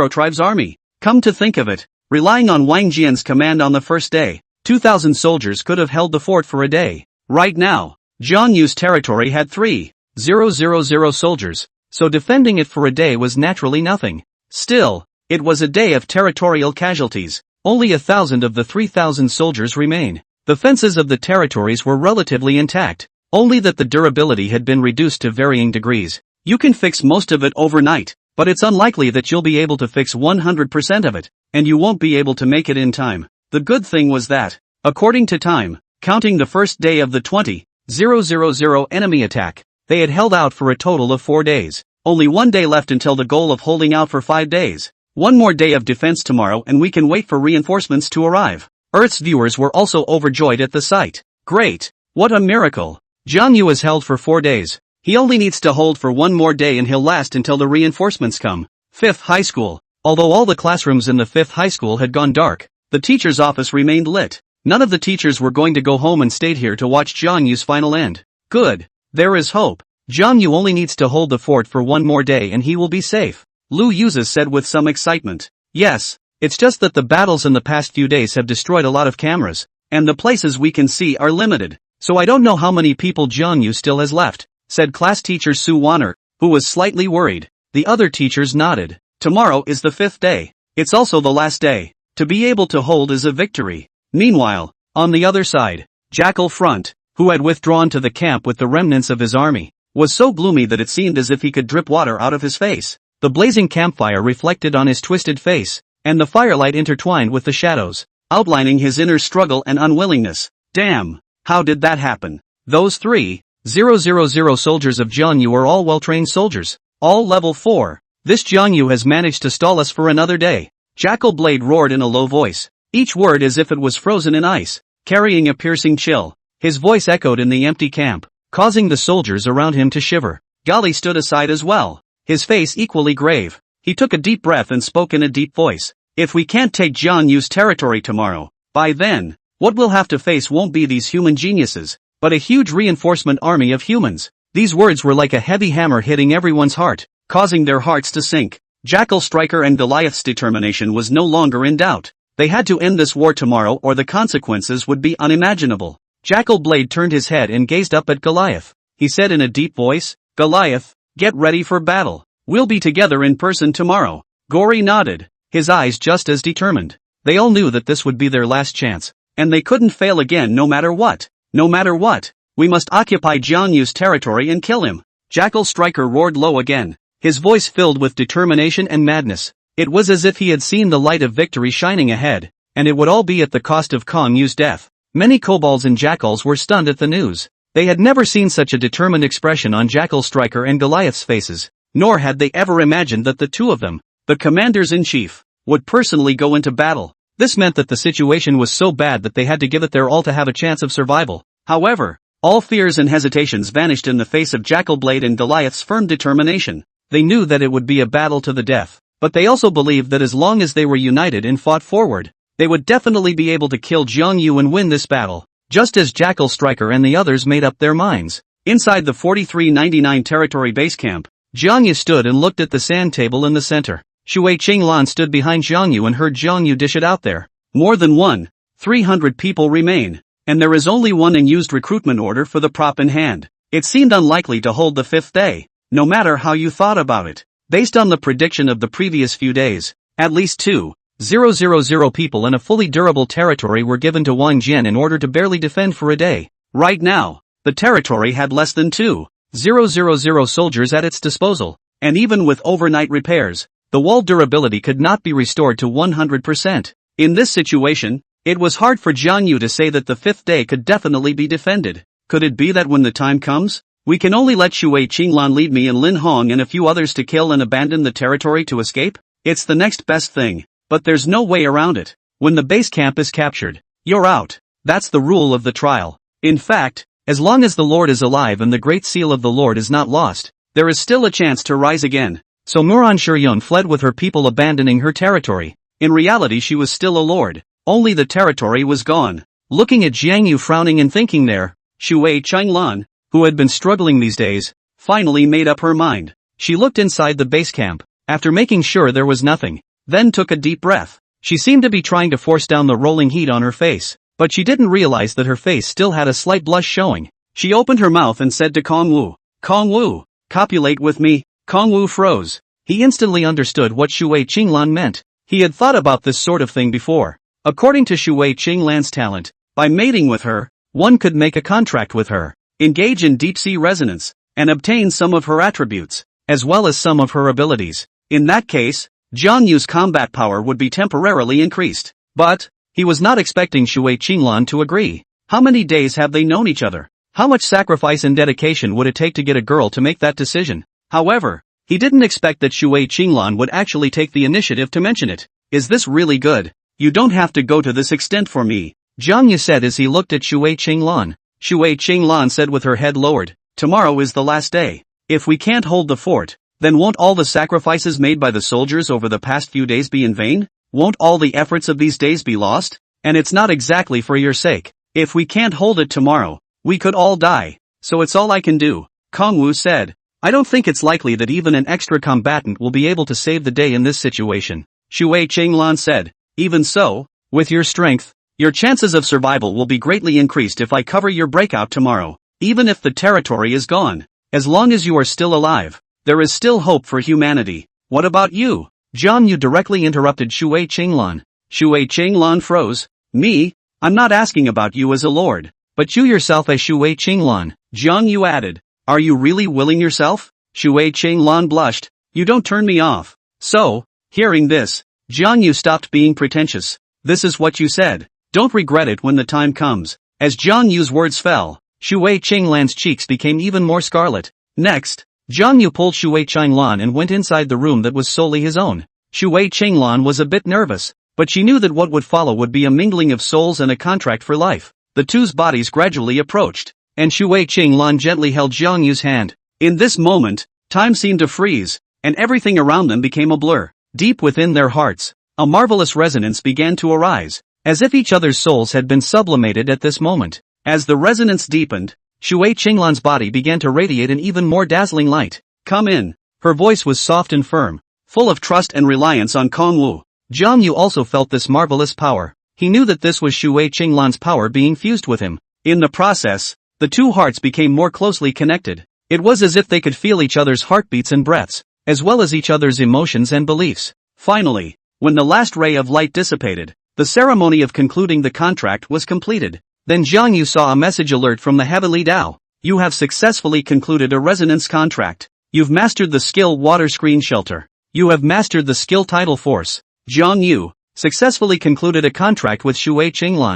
tribes army. Come to think of it, relying on Wang Jian's command on the first day, 2,000 soldiers could have held the fort for a day. Right now, Jiang Yu's territory had 3,000 soldiers, so defending it for a day was naturally nothing. Still, it was a day of territorial casualties. Only 1,000 of the 3,000 soldiers remain. The fences of the territories were relatively intact, only that the durability had been reduced to varying degrees. You can fix most of it overnight, but it's unlikely that you'll be able to fix 100% of it, and you won't be able to make it in time. The good thing was that, according to time, counting the first day of the 20,000 enemy attack, they had held out for a total of 4 days. Only 1 day left until the goal of holding out for 5 days. 1 more day of defense tomorrow and we can wait for reinforcements to arrive. Earth's viewers were also overjoyed at the sight. Great! What a miracle! Zhang Yu has held for 4 days. He only needs to hold for 1 more day and he'll last until the reinforcements come. 5th High School. Although all the classrooms in the 5th High School had gone dark, the teacher's office remained lit. None of the teachers were going to go home and stayed here to watch Zhang Yu's final end. Good. There is hope. Zhang Yu only needs to hold the fort for 1 more day and he will be safe. Lu Yuzes said with some excitement. Yes, it's just that the battles in the past few days have destroyed a lot of cameras, and the places we can see are limited, so I don't know how many people Jiang Yu still has left, said class teacher Su Wanner, who was slightly worried. The other teachers nodded. Tomorrow is the 5th day. It's also the last day. To be able to hold is a victory. Meanwhile, on the other side, Jackal Front, who had withdrawn to the camp with the remnants of his army, was so gloomy that it seemed as if he could drip water out of his face. The blazing campfire reflected on his twisted face, and the firelight intertwined with the shadows, outlining his inner struggle and unwillingness. Damn! How did that happen? Those 3,000 soldiers of Jiang Yu are all well-trained soldiers, all level 4. This Jiang Yu has managed to stall us for another day. Jackal Blade roared in a low voice, each word as if it was frozen in ice, carrying a piercing chill. His voice echoed in the empty camp, causing the soldiers around him to shiver. Gali stood aside as well, his face equally grave. He took a deep breath and spoke in a deep voice. If we can't take Jiang Yu's territory tomorrow, by then, what we'll have to face won't be these human geniuses, but a huge reinforcement army of humans. These words were like a heavy hammer hitting everyone's heart, causing their hearts to sink. Jackal Striker and Goliath's determination was no longer in doubt. They had to end this war tomorrow or the consequences would be unimaginable. Jackal Blade turned his head and gazed up at Goliath. He said in a deep voice, Goliath, get ready for battle. We'll be together in person tomorrow. Gory nodded, his eyes just as determined. They all knew that this would be their last chance, and they couldn't fail again no matter what. No matter what, we must occupy Jiang Yu's territory and kill him. Jackal Striker roared low again, his voice filled with determination and madness. It was as if he had seen the light of victory shining ahead, and it would all be at the cost of Kong Yu's death. Many kobolds and jackals were stunned at the news. They had never seen such a determined expression on Jackal Striker and Goliath's faces, nor had they ever imagined that the two of them, the commanders-in-chief, would personally go into battle. This meant that the situation was so bad that they had to give it their all to have a chance of survival. However, all fears and hesitations vanished in the face of Jackal Blade and Goliath's firm determination. They knew that it would be a battle to the death, but they also believed that as long as they were united and fought forward, they would definitely be able to kill Jiang Yu and win this battle, just as Jackal Striker and the others made up their minds. Inside the 4399 territory base camp, Jiang Yu stood and looked at the sand table in the center. Shui Qinglan stood behind Jiang Yu and heard Jiang Yu dish it out there. More than 300 people remain, and there is only one unused recruitment order for the prop in hand. It seemed unlikely to hold the 5th day, no matter how you thought about it. Based on the prediction of the previous few days, at least 2,000 000 people in a fully durable territory were given to Wang Jian in order to barely defend for a day. Right now, the territory had less than 2,000 soldiers at its disposal, and even with overnight repairs, the wall durability could not be restored to 100%. In this situation, it was hard for Jiang Yu to say that the fifth day could definitely be defended. Could it be that when the time comes, we can only let Shui Qinglan lead me and Lin Hong and a few others to kill and abandon the territory to escape? It's the next best thing, but there's no way around it. When the base camp is captured, you're out. That's the rule of the trial. In fact, as long as the Lord is alive and the Great Seal of the Lord is not lost, there is still a chance to rise again. So Muran Shiryun fled with her people, abandoning her territory. In reality she was still a lord, only the territory was gone. Looking at Jiang Yu frowning and thinking there, Shui Qinglan, who had been struggling these days, finally made up her mind. She looked inside the base camp, after making sure there was nothing, then took a deep breath. She seemed to be trying to force down the rolling heat on her face, but she didn't realize that her face still had a slight blush showing. She opened her mouth and said to Kong Wu, copulate with me. Kong Wu froze. He instantly understood what Shui Qinglan meant. He had thought about this sort of thing before. According to Shui Qinglan's talent, by mating with her, one could make a contract with her, engage in deep-sea resonance, and obtain some of her attributes, as well as some of her abilities. In that case, Jiang Yu's combat power would be temporarily increased. But he was not expecting Shui Qinglan to agree. How many days have they known each other? How much sacrifice and dedication would it take to get a girl to make that decision? However, he didn't expect that Shui Qinglan would actually take the initiative to mention it. Is this really good? You don't have to go to this extent for me, Jiang Yu said as he looked at Shui Qinglan. Shui Qinglan said with her head lowered, tomorrow is the last day. If we can't hold the fort, then won't all the sacrifices made by the soldiers over the past few days be in vain? Won't all the efforts of these days be lost? And it's not exactly for your sake. If we can't hold it tomorrow, we could all die. So it's all I can do, Kong Wu said. I don't think it's likely that even an extra combatant will be able to save the day in this situation, Shui Qinglan said. Even so, with your strength, your chances of survival will be greatly increased if I cover your breakout tomorrow. Even if the territory is gone, as long as you are still alive, there is still hope for humanity. What about you? Jiang Yu directly interrupted Shui Qinglan. Shui Qinglan froze. Me? I'm not asking about you as a lord, but you yourself as Shui Qinglan, Jiang Yu added. Are you really willing yourself? Shui Qinglan blushed. You don't turn me off. So, hearing this, Jiang Yu stopped being pretentious. This is what you said. Don't regret it when the time comes. As Jiang Yu's words fell, Shui Qinglan's cheeks became even more scarlet. Next, Jiang Yu pulled Shui Qinglan and went inside the room that was solely his own. Shui Qinglan was a bit nervous, but she knew that what would follow would be a mingling of souls and a contract for life. The two's bodies gradually approached, and Shui Qinglan gently held Jiang Yu's hand. In this moment, time seemed to freeze, and everything around them became a blur. Deep within their hearts, a marvelous resonance began to arise, as if each other's souls had been sublimated at this moment. As the resonance deepened, Shui Qinglan's body began to radiate an even more dazzling light. Come in. Her voice was soft and firm, full of trust and reliance on Kong Wu. Jiang Yu also felt this marvelous power. He knew that this was Shui Qinglan's power being fused with him. In the process, the two hearts became more closely connected. It was as if they could feel each other's heartbeats and breaths, as well as each other's emotions and beliefs. Finally, when the last ray of light dissipated, the ceremony of concluding the contract was completed. Then Jiang Yu saw a message alert from the Heavenly Tao. You have successfully concluded a resonance contract. You've mastered the skill Water Screen Shelter. You have mastered the skill Tidal Force. Jiang Yu successfully concluded a contract with Shui Qinglan.